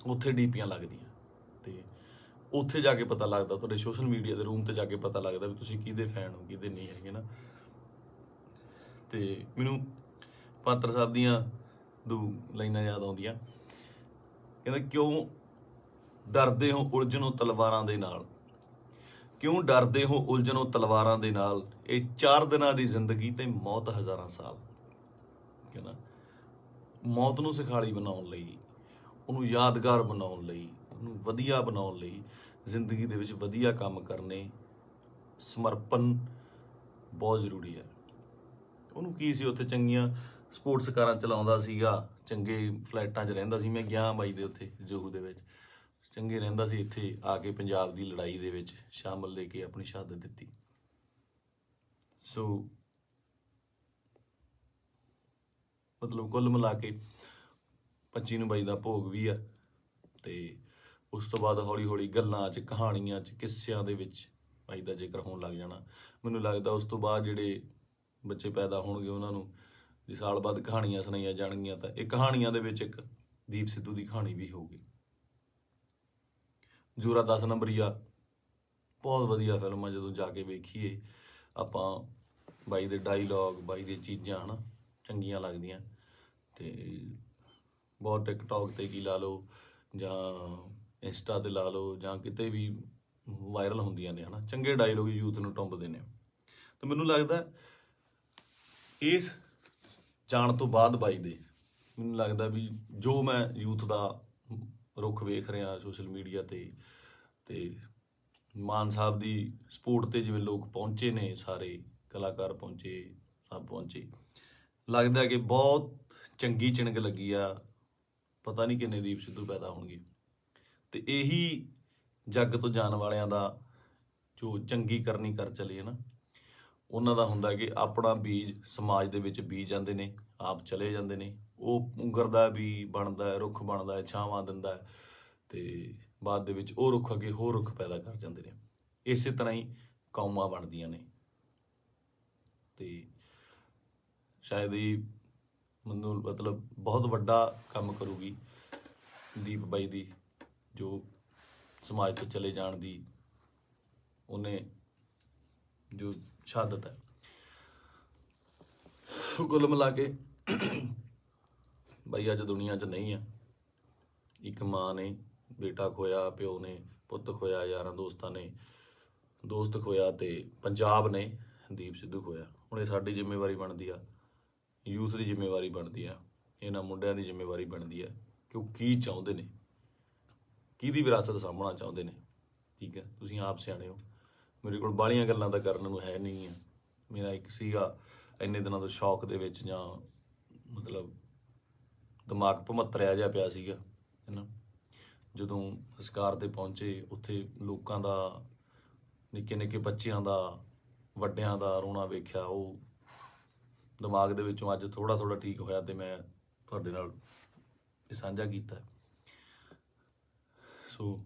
[SPEAKER 1] ਉੱਥੇ ਡੀਪੀਆਂ ਲੱਗਦੀਆਂ ਤੇ ਉੱਥੇ ਜਾ ਕੇ ਪਤਾ ਲੱਗਦਾ, ਤੁਹਾਡੇ ਸੋਸ਼ਲ ਮੀਡੀਆ ਦੇ ਰੂਮ 'ਤੇ ਜਾ ਕੇ ਪਤਾ ਲੱਗਦਾ ਵੀ ਤੁਸੀਂ ਕਿਹਦੇ ਫੈਨ ਹੋ, ਕਿਹਦੇ ਨਹੀਂ ਹੈਗੇ ਨਾ। ਤੇ ਮੈਨੂੰ ਪਾਤਰ ਸਾਹਿਬ ਦੀਆਂ ਦੋ ਲਾਈਨਾਂ ਯਾਦ ਆਉਂਦੀਆਂ, ਕਹਿੰਦਾ ਕਿਉਂ ਡਰਦੇ ਹੋ ਉਲਝਣੋ ਤਲਵਾਰਾਂ ਦੇ ਨਾਲ, ਕਿਉਂ ਡਰਦੇ ਹੋ ਉਲਝਣੋ ਤਲਵਾਰਾਂ ਦੇ ਨਾਲ, ਇਹ 4 ਦਿਨਾਂ ਦੀ ਜ਼ਿੰਦਗੀ ਤੇ ਮੌਤ ਹਜ਼ਾਰਾਂ ਸਾਲ। ਕਹਿੰਦਾ ਮੌਤ ਨੂੰ ਸਿਖਾਲੀ ਬਣਾਉਣ ਲਈ, ਉਹਨੂੰ ਯਾਦਗਾਰ ਬਣਾਉਣ ਲਈ, ਉਹਨੂੰ ਵਧੀਆ ਬਣਾਉਣ ਲਈ ਜ਼ਿੰਦਗੀ ਦੇ ਵਿੱਚ ਵਧੀਆ ਕੰਮ ਕਰਨੇ, ਸਮਰਪਣ ਬਹੁਤ ਜ਼ਰੂਰੀ ਹੈ। ਉਹਨੂੰ ਕੀ ਸੀ, ਉੱਥੇ ਚੰਗੀਆਂ ਸਪੋਰਟਸ ਕਾਰਾਂ ਚਲਾਉਂਦਾ ਸੀਗਾ, ਚੰਗੇ ਫਲੈਟਾਂ 'ਚ ਰਹਿੰਦਾ ਸੀ। ਮੈਂ ਗਿਆ ਬਾਈ ਦੇ ਉੱਥੇ ਜੋਹੂ ਦੇ ਵਿੱਚ, ਚੰਗੇ ਰਹਿੰਦਾ ਸੀ। ਇੱਥੇ ਆ ਕੇ ਪੰਜਾਬ ਦੀ ਲੜਾਈ ਦੇ ਵਿੱਚ ਸ਼ਾਮਲ ਲੈ ਕੇ ਆਪਣੀ ਸ਼ਹਾਦਤ ਦਿੱਤੀ। ਸੋ ਮਤਲਬ ਕੁੱਲ ਮਿਲਾ ਕੇ 25 ਨੂੰ ਬਾਈ ਦਾ ਭੋਗ ਵੀ ਆ, ਤੇ ਉਸ ਤੋਂ ਬਾਅਦ ਹੌਲੀ ਹੌਲੀ ਗੱਲਾਂ 'ਚ, ਕਹਾਣੀਆਂ 'ਚ, ਕਿੱਸਿਆਂ ਦੇ ਵਿੱਚ ਬਾਈ ਦਾ ਜ਼ਿਕਰ ਹੋਣ ਲੱਗ ਜਾਣਾ। ਮੈਨੂੰ ਲੱਗਦਾ ਉਸ ਤੋਂ ਬਾਅਦ ਜਿਹੜੇ ਬੱਚੇ ਪੈਦਾ ਹੋਣਗੇ ਉਹਨਾਂ ਨੂੰ ਜੇ ਸਾਲ ਬਾਅਦ ਕਹਾਣੀਆਂ ਸੁਣਾਈਆਂ ਜਾਣਗੀਆਂ ਤਾਂ ਇਹ ਕਹਾਣੀਆਂ ਦੇ ਵਿੱਚ ਇੱਕ ਦੀਪ ਸਿੱਧੂ ਦੀ ਕਹਾਣੀ ਵੀ ਹੋਊਗੀ। ਜ਼ੋਰਾ 10 ਨੰਬਰੀਆ ਬਹੁਤ ਵਧੀਆ ਫਿਲਮ ਆ, ਜਦੋਂ ਜਾ ਕੇ ਵੇਖੀਏ ਆਪਾਂ, ਬਾਈ ਦੇ ਡਾਇਲੋਗ, ਬਾਈ ਦੀਆਂ ਚੀਜ਼ਾਂ ਹੈ ਨਾ ਚੰਗੀਆਂ ਲੱਗਦੀਆਂ। ਤੇ ਬਹੁਤ ਟਿਕਟੋਕ 'ਤੇ ਕੀ ਲਾ ਲਓ ਜਾਂ ਇੰਸਟਾ 'ਤੇ ਲਾ ਲਓ ਜਾਂ ਕਿਤੇ ਵੀ ਵਾਇਰਲ ਹੁੰਦੀਆਂ ਨੇ, ਹੈ ਨਾ, ਚੰਗੇ ਡਾਇਲੋਗ ਯੂਥ ਨੂੰ ਟੁੰਬਦੇ ਨੇ। ਤਾਂ ਮੈਨੂੰ ਲੱਗਦਾ ਇਸ ਜਾਣ ਤੋਂ ਬਾਅਦ ਬਾਈ ਦੇ, ਮੈਨੂੰ ਲੱਗਦਾ ਵੀ ਜੋ ਮੈਂ ਯੂਥ ਦਾ ਰੁੱਖ ਵੇਖ ਰਿਹਾ ਸੋਸ਼ਲ ਮੀਡੀਆ 'ਤੇ, ਤੇ ਮਾਨ ਸਾਹਿਬ ਦੀ ਸਪੋਰਟ 'ਤੇ ਜਿਵੇਂ ਲੋਕ ਪਹੁੰਚੇ ਨੇ, ਸਾਰੇ ਕਲਾਕਾਰ ਪਹੁੰਚੇ, ਸਭ ਪਹੁੰਚੇ, ਲੱਗਦਾ ਕਿ ਬਹੁਤ ਚੰਗੀ ਚਿਣਗ ਲੱਗੀ ਆ। ਪਤਾ ਨਹੀਂ ਕਿੰਨੇ ਦੀਪ ਸਿੱਧੂ ਪੈਦਾ ਹੋਣਗੇ। ਤੇ ਇਹੀ ਜੱਗ ਤੋਂ ਜਾਣ ਵਾਲਿਆਂ ਦਾ ਜੋ ਚੰਗੀ ਕਰਨੀ ਕਰ ਚਲੇ ਹੈ ਨਾ, ਉਹਨਾਂ ਦਾ ਹੁੰਦਾ ਕਿ ਆਪਣਾ ਬੀਜ ਸਮਾਜ ਦੇ ਵਿੱਚ ਬੀਜ ਜਾਂਦੇ ਨੇ, ਆਪ ਚਲੇ ਜਾਂਦੇ ਨੇ, ਉਹ ਪੁੰਗਰਦਾ ਵੀ ਬਣਦਾ, ਰੁੱਖ ਬਣਦਾ ਹੈ, ਛਾਵਾਂ ਦਿੰਦਾ ਹੈ, ਤੇ ਬਾਅਦ ਦੇ ਵਿੱਚ ਉਹ ਰੁੱਖ ਅੱਗੇ ਹੋਰ ਰੁੱਖ ਪੈਦਾ ਕਰ ਜਾਂਦੇ ਨੇ। ਇਸੇ ਤਰ੍ਹਾਂ ਹੀ ਕੌਮਾਂ ਬਣਦੀਆਂ ਨੇ। ਤੇ ਸ਼ਾਇਦ ਇਹ ਮੈਨੂੰ ਮਤਲਬ ਬਹੁਤ ਵੱਡਾ ਕੰਮ ਕਰੂਗੀ ਦੀਪ ਬਾਈ ਦੀ, ਜੋ ਸਮਾਜ ਤੋਂ ਚਲੇ ਜਾਣ ਦੀ ਉਹਨੇ ਜੋ ਸ਼ਹਾਦਤ ਹੈ। ਕੁੱਲ ਮਿਲਾ ਕੇ ਬਾਈ ਅੱਜ ਦੁਨੀਆ 'ਚ ਨਹੀਂ ਆ। ਇੱਕ ਮਾਂ ਨੇ ਬੇਟਾ ਖੋਇਆ, ਪਿਓ ਨੇ ਪੁੱਤ ਖੋਇਆ, ਯਾਰਾਂ ਦੋਸਤਾਂ ਨੇ ਦੋਸਤ ਖੋਇਆ, ਤੇ ਪੰਜਾਬ ਨੇ ਦੀਪ ਸਿੱਧੂ ਖੋਇਆ। ਹੁਣ ਇਹ ਸਾਡੀ ਜ਼ਿੰਮੇਵਾਰੀ ਬਣਦੀ ਆ, ਯੂਥ ਦੀ ਜ਼ਿੰਮੇਵਾਰੀ ਬਣਦੀ ਆ, ਇਹਨਾਂ ਮੁੰਡਿਆਂ ਦੀ ਜ਼ਿੰਮੇਵਾਰੀ ਬਣਦੀ ਆ ਕਿ ਉਹ ਕੀ ਚਾਹੁੰਦੇ ਨੇ, ਕਿਹਦੀ ਵਿਰਾਸਤ ਸਾਂਭਣਾ ਚਾਹੁੰਦੇ ਨੇ। ਠੀਕ ਹੈ, ਤੁਸੀਂ ਆਪ ਸਿਆਣੇ ਹੋ। ਮੇਰੇ ਕੋਲ ਬਾਹਲੀਆਂ ਗੱਲਾਂ ਤਾਂ ਕਰਨ ਨੂੰ ਹੈ ਨਹੀਂ ਆ। ਮੇਰਾ ਇੱਕ ਸੀਗਾ ਇੰਨੇ ਦਿਨਾਂ ਤੋਂ ਸ਼ੌਕ ਦੇ ਵਿੱਚ, ਜਾਂ ਮਤਲਬ ਦਿਮਾਗ ਭਮੱਤਰਿਆ ਜਿਹਾ ਪਿਆ ਸੀਗਾ, ਹੈ ਨਾ। ਜਦੋਂ ਸੰਸਕਾਰ 'ਤੇ ਪਹੁੰਚੇ, ਉੱਥੇ ਲੋਕਾਂ ਦਾ, ਨਿੱਕੇ ਨਿੱਕੇ ਬੱਚਿਆਂ ਦਾ, ਵੱਡਿਆਂ ਦਾ ਰੋਣਾ ਵੇਖਿਆ, ਉਹ ਦਿਮਾਗ ਦੇ ਵਿੱਚੋਂ ਅੱਜ ਥੋੜ੍ਹਾ ਥੋੜ੍ਹਾ ਠੀਕ ਹੋਇਆ, ਤੇ ਮੈਂ ਤੁਹਾਡੇ ਨਾਲ ਇਹ ਸਾਂਝਾ ਕੀਤਾ। ਸੋ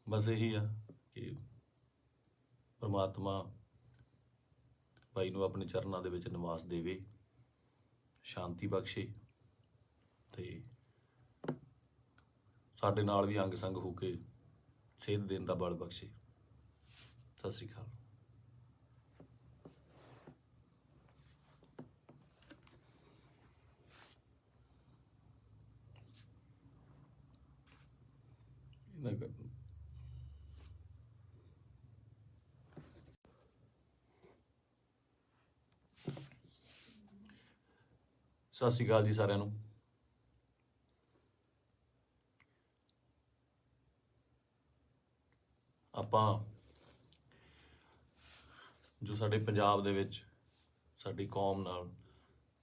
[SPEAKER 1] ਬਸ ਇਹੀ ਆ ਕਿ ਪਰਮਾਤਮਾ ਬਾਈ ਨੂੰ ਆਪਣੇ ਚਰਨਾਂ ਦੇ ਵਿੱਚ ਨਿਵਾਸ ਦੇਵੇ, ਸ਼ਾਂਤੀ ਬਖਸ਼ੇ, ਤੇ ਸਾਡੇ ਨਾਲ ਵੀ ਅੰਗ ਸੰਗ ਹੋ ਕੇ ਸੇਧ ਦੇਣ ਦਾ ਬਲ ਬਖਸ਼ੇ। ਸਤਿ ਸ੍ਰੀ ਅਕਾਲ। ਸਤਿ ਸ੍ਰੀ ਅਕਾਲ ਜੀ ਸਾਰਿਆਂ ਨੂੰ। ਆਪਾਂ ਜੋ ਸਾਡੇ ਪੰਜਾਬ ਦੇ ਵਿੱਚ ਸਾਡੀ ਕੌਮ ਨਾਲ,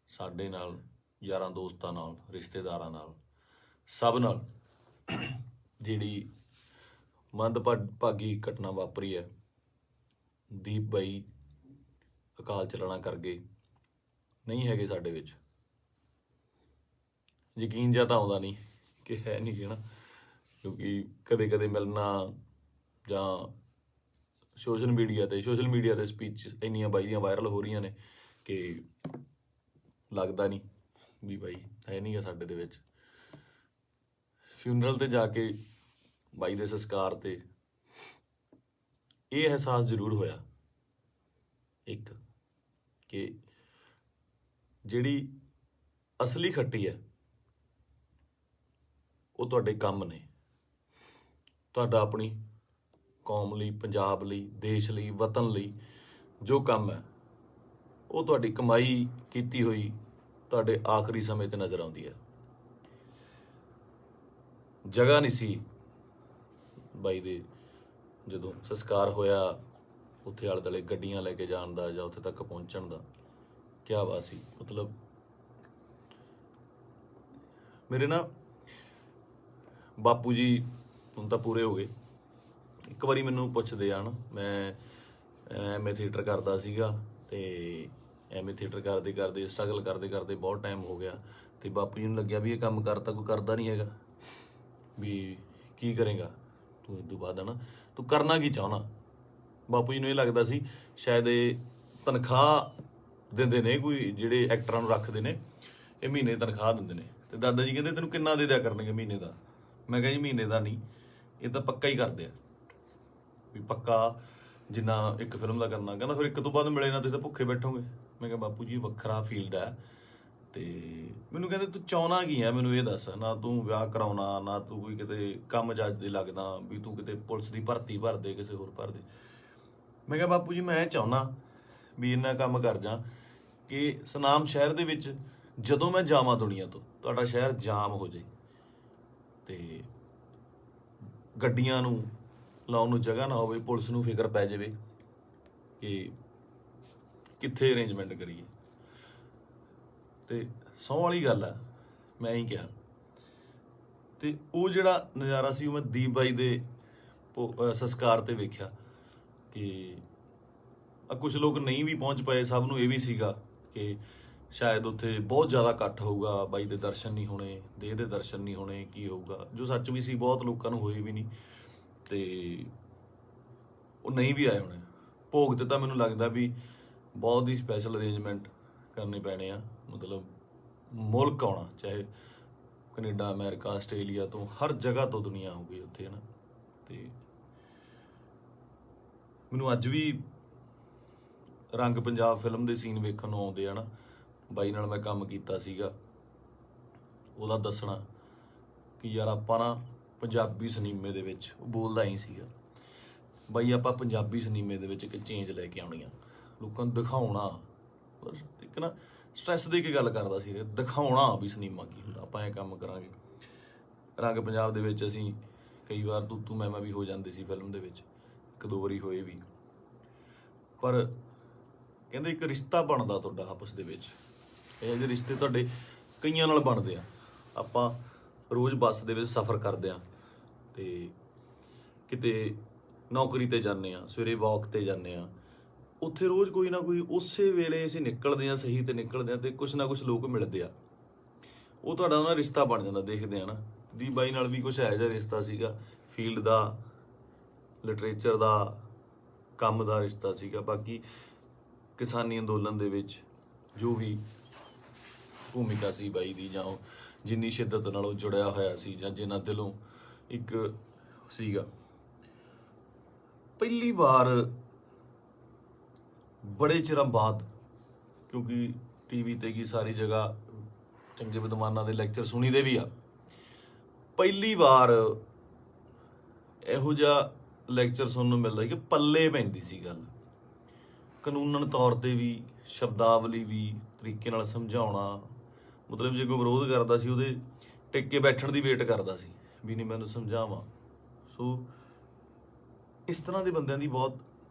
[SPEAKER 1] ਸਾਡੇ ਨਾਲ, ਯਾਰਾਂ ਦੋਸਤਾਂ ਨਾਲ, ਰਿਸ਼ਤੇਦਾਰਾਂ ਨਾਲ, ਸਭ ਨਾਲ ਜਿਹੜੀ ਮੰਦਭਾਗੀ ਘਟਨਾ ਵਾਪਰੀ ਹੈ, ਦੀਪ ਬਾਈ ਅਕਾਲ ਚਲਾਣਾ ਕਰ ਗਏ, ਨਹੀਂ ਹੈਗੇ ਸਾਡੇ ਵਿੱਚ। ਯਕੀਨ ਜਿਹਾ ਤਾਂ ਆਉਂਦਾ ਨਹੀਂ ਕਿ ਹੈ ਨਹੀਂ ਗੇ ਨਾ, ਕਿਉਂਕਿ ਕਦੇ ਕਦੇ ਮਿਲਣਾ ਜਾਂ ਸੋਸ਼ਲ ਮੀਡੀਆ ਤੇ ਸਪੀਚ ਇੰਨੀਆਂ ਬਾਈ ਦੀਆਂ ਵਾਇਰਲ ਹੋ ਰਹੀਆਂ ਨੇ ਕਿ ਲੱਗਦਾ ਨਹੀਂ ਵੀ ਬਾਈ ਹੈ ਨਹੀਂ ਗਾ ਸਾਡੇ ਦੇ ਵਿੱਚ। ਫਿਊਨਰਲ ਤੇ ਜਾ ਕੇ ਬਾਈ ਦੇ ਸੰਸਕਾਰ ਤੇ ਇਹ ਅਹਿਸਾਸ ਜ਼ਰੂਰ ਹੋਇਆ ਇੱਕ, ਕਿ ਜਿਹੜੀ ਅਸਲੀ ਖੱਟੀ ਹੈ ਉਹ ਤੁਹਾਡੇ ਕੰਮ ਨੇ। ਤੁਹਾਡਾ ਆਪਣੀ ਕੌਮ ਲਈ, ਪੰਜਾਬ ਲਈ, ਦੇਸ਼ ਲਈ, ਵਤਨ ਲਈ ਜੋ ਕੰਮ ਹੈ ਉਹ ਤੁਹਾਡੀ ਕਮਾਈ ਕੀਤੀ ਹੋਈ ਤੁਹਾਡੇ ਆਖਰੀ ਸਮੇਂ ਤੇ ਨਜ਼ਰ ਆਉਂਦੀ ਹੈ। ਜਗ੍ਹਾ ਨਹੀਂ ਸੀ ਬਾਈ ਦੇ ਜਦੋਂ ਸੰਸਕਾਰ ਹੋਇਆ ਉੱਥੇ ਆਲੇ ਦੁਆਲੇ ਗੱਡੀਆਂ ਲੈ ਕੇ ਜਾਣ ਦਾ ਜਾਂ ਉੱਥੇ ਤੱਕ ਪਹੁੰਚਣ ਦਾ। ਕਿਆ ਬਾਤ ਸੀ। ਮਤਲਬ ਮੇਰੇ ਨਾ ਬਾਪੂ ਜੀ ਹੁਣ ਤਾਂ ਪੂਰੇ ਹੋ ਗਏ। ਇੱਕ ਵਾਰੀ ਮੈਨੂੰ ਪੁੱਛਦੇ ਆ ਨਾ, ਮੈਂ ਐਮਏ ਥੀਏਟਰ ਕਰਦਾ ਸੀਗਾ ਤੇ ਐਮਏ ਥੀਏਟਰ ਕਰਦੇ ਕਰਦੇ ਸਟਰਗਲ ਕਰਦੇ ਕਰਦੇ ਬਹੁਤ ਟਾਈਮ ਹੋ ਗਿਆ ਤੇ ਬਾਪੂ ਜੀ ਨੂੰ ਲੱਗਿਆ ਵੀ ਇਹ ਕੰਮ ਕਰਤਾ ਕੋਈ ਕਰਦਾ ਨਹੀਂ ਹੈਗਾ, ਵੀ ਕੀ ਕਰੇਗਾ ਤੂੰ ਇਸ ਤੋਂ ਬਾਅਦ, ਹੈ ਨਾ ਤੂੰ ਕਰਨਾ ਕੀ ਚਾਹੁੰਦਾ। ਬਾਪੂ ਜੀ ਨੂੰ ਇਹ ਲੱਗਦਾ ਸੀ ਸ਼ਾਇਦ ਇਹ ਤਨਖਾਹ ਦਿੰਦੇ ਨੇ, ਕੋਈ ਜਿਹੜੇ ਐਕਟਰਾਂ ਨੂੰ ਰੱਖਦੇ ਨੇ ਇਹ ਮਹੀਨੇ ਤਨਖਾਹ ਦਿੰਦੇ ਨੇ। ਤੇ ਦਾਦਾ ਜੀ ਕਹਿੰਦੇ ਤੈਨੂੰ ਕਿੰਨਾ ਦੇ ਦਿਆ ਕਰਨਗੇ ਮਹੀਨੇ ਦਾ। ਮੈਂ ਕਿਹਾ ਜੀ ਮਹੀਨੇ ਦਾ ਨਹੀਂ, ਇਹ ਤਾਂ ਪੱਕਾ ਹੀ ਕਰਦੇ ਆ, ਵੀ ਪੱਕਾ ਜਿੰਨਾ ਇੱਕ ਫਿਲਮ ਦਾ ਕਰਨਾ। ਕਹਿੰਦਾ ਫਿਰ ਇੱਕ ਤੋਂ ਬਾਅਦ ਮਿਲੇ ਨਾ ਤੁਸੀਂ ਤਾਂ ਭੁੱਖੇ ਬੈਠੋਗੇ। ਮੈਂ ਕਿਹਾ ਬਾਪੂ ਜੀ ਵੱਖਰਾ ਫੀਲਡ ਹੈ। ਤੇ ਮੈਨੂੰ ਕਹਿੰਦੇ ਤੂੰ ਚਾਹੁੰਦਾ ਕੀ ਹੈ, ਮੈਨੂੰ ਇਹ ਦੱਸ। ਨਾ ਤੂੰ ਵਿਆਹ ਕਰਾਉਣਾ, ਨਾ ਤੂੰ ਕੋਈ ਕਿਤੇ ਕੰਮ ਜੱਜ ਦੇ ਲੱਗਦਾ ਵੀ ਤੂੰ ਕਿਤੇ ਪੁਲਿਸ ਦੀ ਭਰਤੀ ਭਰ ਦੇ, ਕਿਸੇ ਹੋਰ ਭਰ ਦੇ। ਮੈਂ ਕਿਹਾ ਬਾਪੂ ਜੀ ਮੈਂ ਚਾਹੁੰਦਾ ਵੀ ਇੰਨਾ ਕੰਮ ਕਰ ਜਾ ਕਿ ਸੁਨਾਮ ਸ਼ਹਿਰ ਦੇ ਵਿੱਚ ਜਦੋਂ ਮੈਂ ਜਾਵਾਂ ਦੁਨੀਆ ਤੋਂ, ਤੁਹਾਡਾ ਸ਼ਹਿਰ ਜਾਮ ਹੋ ਜਾਏ ਤੇ ਗੱਡੀਆਂ ਨੂੰ ਲਾਉਣ ਨੂੰ ਜਗ੍ਹਾ ਨਾ ਹੋਵੇ, ਪੁਲਿਸ ਨੂੰ ਫਿਕਰ ਪੈ ਜਾਵੇ ਕਿ ਕਿੱਥੇ ਅਰੇਂਜਮੈਂਟ ਕਰੀਏ। ਤੇ ਸਹੁੰ ਵਾਲੀ ਗੱਲ ਆ, ਮੈਂ ਹੀ ਕਿਹਾ। ਤੇ ਉਹ ਜਿਹੜਾ ਨਜ਼ਾਰਾ ਸੀ ਉਹ ਮੈਂ ਦੀਪ ਬਾਈ ਦੇ ਸੰਸਕਾਰ ਤੇ ਵੇਖਿਆ ਕਿ ਕੁਝ ਲੋਕ ਨਹੀਂ ਵੀ ਪਹੁੰਚ ਪਏ। ਸਭ ਨੂੰ ਇਹ ਵੀ ਸੀਗਾ ਕਿ ਸ਼ਾਇਦ ਉੱਥੇ ਬਹੁਤ ਜ਼ਿਆਦਾ ਇਕੱਠ ਹੋਊਗਾ, ਬਾਈ ਦੇ ਦਰਸ਼ਨ ਨਹੀਂ ਹੋਣੇ, ਦੇਹ ਦੇ ਦਰਸ਼ਨ ਨਹੀਂ ਹੋਣੇ, ਕੀ ਹੋਊਗਾ, ਜੋ ਸੱਚ ਵੀ ਸੀ। ਬਹੁਤ ਲੋਕਾਂ ਨੂੰ ਹੋਏ ਵੀ ਨਹੀਂ ਤੇ ਉਹ ਨਹੀਂ ਵੀ ਆਏ ਹੋਣੇ। ਭੋਗ ਤੇ ਤਾਂ ਮੈਨੂੰ ਲੱਗਦਾ ਵੀ ਬਹੁਤ ਹੀ ਸਪੈਸ਼ਲ ਅਰੇਂਜਮੈਂਟ ਕਰਨੇ ਪੈਣੇ ਆ। ਮਤਲਬ ਮੁਲਕ ਆਉਣਾ, ਚਾਹੇ ਕੈਨੇਡਾ, ਅਮਰੀਕਾ, ਆਸਟ੍ਰੇਲੀਆ ਤੋਂ, ਹਰ ਜਗ੍ਹਾ ਤੋਂ ਦੁਨੀਆ ਆਊਗੀ ਉੱਥੇ, ਹੈ ਨਾ। ਤੇ ਮੈਨੂੰ ਅੱਜ ਵੀ ਰੰਗ ਪੰਜਾਬ ਫਿਲਮ ਦੇ ਸੀਨ ਵੇਖਣ ਨੂੰ ਆਉਂਦੇ ਆ ਨਾ। ਬਾਈ ਨਾਲ ਮੈਂ ਕੰਮ ਕੀਤਾ ਸੀਗਾ, ਉਹਦਾ ਦੱਸਣਾ ਕਿ ਯਾਰ ਆਪਾਂ ਨਾ ਪੰਜਾਬੀ ਸਿਨੇਮੇ ਦੇ ਵਿੱਚ, ਉਹ ਬੋਲਦਾ ਹੀ ਸੀਗਾ ਬਾਈ, ਆਪਾਂ ਪੰਜਾਬੀ ਸਿਨੇਮੇ ਦੇ ਵਿੱਚ ਇੱਕ ਚੇਂਜ ਲੈ ਕੇ ਆਉਣੀ ਆ, ਲੋਕਾਂ ਨੂੰ ਦਿਖਾਉਣਾ। ਇੱਕ ਨਾ ਸਟ੍ਰੈਸ ਦੇ ਕੇ ਗੱਲ ਕਰਦਾ ਸੀ, ਦਿਖਾਉਣਾ ਵੀ ਸਿਨੇਮਾ ਕੀ ਹੁੰਦਾ, ਆਪਾਂ ਇਹ ਕੰਮ ਕਰਾਂਗੇ। ਰੰਗ ਪੰਜਾਬ ਦੇ ਵਿੱਚ ਅਸੀਂ ਕਈ ਵਾਰ ਤੂੰ ਮੈਂ ਵੀ ਹੋ ਜਾਂਦੇ ਸੀ ਫਿਲਮ ਦੇ ਵਿੱਚ, ਇੱਕ ਦੋ ਵਾਰੀ ਹੋਏ ਵੀ। ਪਰ ਕਹਿੰਦੇ ਇੱਕ ਰਿਸ਼ਤਾ ਬਣਦਾ ਤੁਹਾਡਾ ਆਪਸ ਦੇ ਵਿੱਚ। ਇਹ ਜਿਹੇ ਰਿਸ਼ਤੇ ਤੁਹਾਡੇ ਕਈਆਂ ਨਾਲ ਬਣਦੇ ਆ। ਆਪਾਂ ਰੋਜ਼ ਬੱਸ ਦੇ ਵਿੱਚ ਸਫ਼ਰ ਕਰਦੇ ਹਾਂ ਤੇ ਕਿਤੇ ਨੌਕਰੀ ਤੇ ਜਾਂਦੇ ਹਾਂ, ਸਵੇਰੇ ਵਾਕ ਤੇ ਜਾਂਦੇ ਹਾਂ, ਉੱਥੇ ਰੋਜ਼ ਕੋਈ ਨਾ ਕੋਈ ਉਸੇ ਵੇਲੇ ਅਸੀਂ ਨਿਕਲਦੇ ਹਾਂ, ਸਹੀ ਤੇ ਨਿਕਲਦੇ ਹਾਂ ਤੇ ਕੁਛ ਨਾ ਕੁਛ ਲੋਕ ਮਿਲਦੇ ਆ, ਉਹ ਤੁਹਾਡਾ ਉਹਨਾਂ ਰਿਸ਼ਤਾ ਬਣ ਜਾਂਦਾ। ਦੇਖਦੇ ਆ ਨਾ, ਦੀ ਬਾਈ ਨਾਲ ਵੀ ਕੁਛ ਇਹੋ ਜਿਹਾ ਰਿਸ਼ਤਾ ਸੀਗਾ, ਫੀਲਡ ਦਾ, ਲਿਟਰੇਚਰ ਦਾ, ਕੰਮ ਦਾ ਰਿਸ਼ਤਾ ਸੀਗਾ। ਬਾਕੀ ਕਿਸਾਨੀ ਅੰਦੋਲਨ ਦੇ ਵਿੱਚ ਜੋ ਵੀ ਭੂਮਿਕਾ ਸੀ ਬਾਈ ਦੀ, ਜਾਂ ਜਿੰਨੀ ਸ਼ਿੱਦਤ ਨਾਲ ਉਹ ਜੁੜਿਆ ਹੋਇਆ ਸੀ ਜਾਂ ਜਿੰਨਾ ਦਿਲੋਂ ਇੱਕ ਸੀਗਾ। ਪਹਿਲੀ ਵਾਰ ਬੜੇ ਚਿਰਾਂ ਬਾਅਦ, ਕਿਉਂਕਿ ਟੀਵੀ ਤੇ ਕੀ ਸਾਰੀ ਜਗ੍ਹਾ ਚੰਗੇ ਵਿਦਵਾਨਾਂ ਦੇ ਲੈਕਚਰ ਸੁਣੀਦੇ ਵੀ ਆ, ਪਹਿਲੀ ਵਾਰ ਇਹੋ ਜਿਹਾ ਲੈਕਚਰ ਸੁਣਨ ਨੂੰ ਮਿਲਦਾ ਕਿ ਪੱਲੇ ਪੈਂਦੀ ਸੀ ਗੱਲ, ਕਾਨੂੰਨਨ ਤੌਰ ਤੇ ਵੀ, ਸ਼ਬਦਾਵਲੀ ਵੀ, ਤਰੀਕੇ ਨਾਲ ਸਮਝਾਉਣਾ। ਮਤਲਬ ਜੇ ਕੋਈ ਵਿਰੋਧ ਕਰਦਾ ਸੀ ਉਹਦੇ ਟਿਕ ਕੇ ਬੈਠਣ ਦੀ ਵੇਟ ਕਰਦਾ ਸੀ ਵੀ ਨਹੀਂ ਮੈਨੂੰ ਸਮਝਾਵਾਂ। ਸੋ ਇਸ ਤਰ੍ਹਾਂ ਦੇ ਬੰਦਿਆਂ ਦੀ ਬਹੁਤ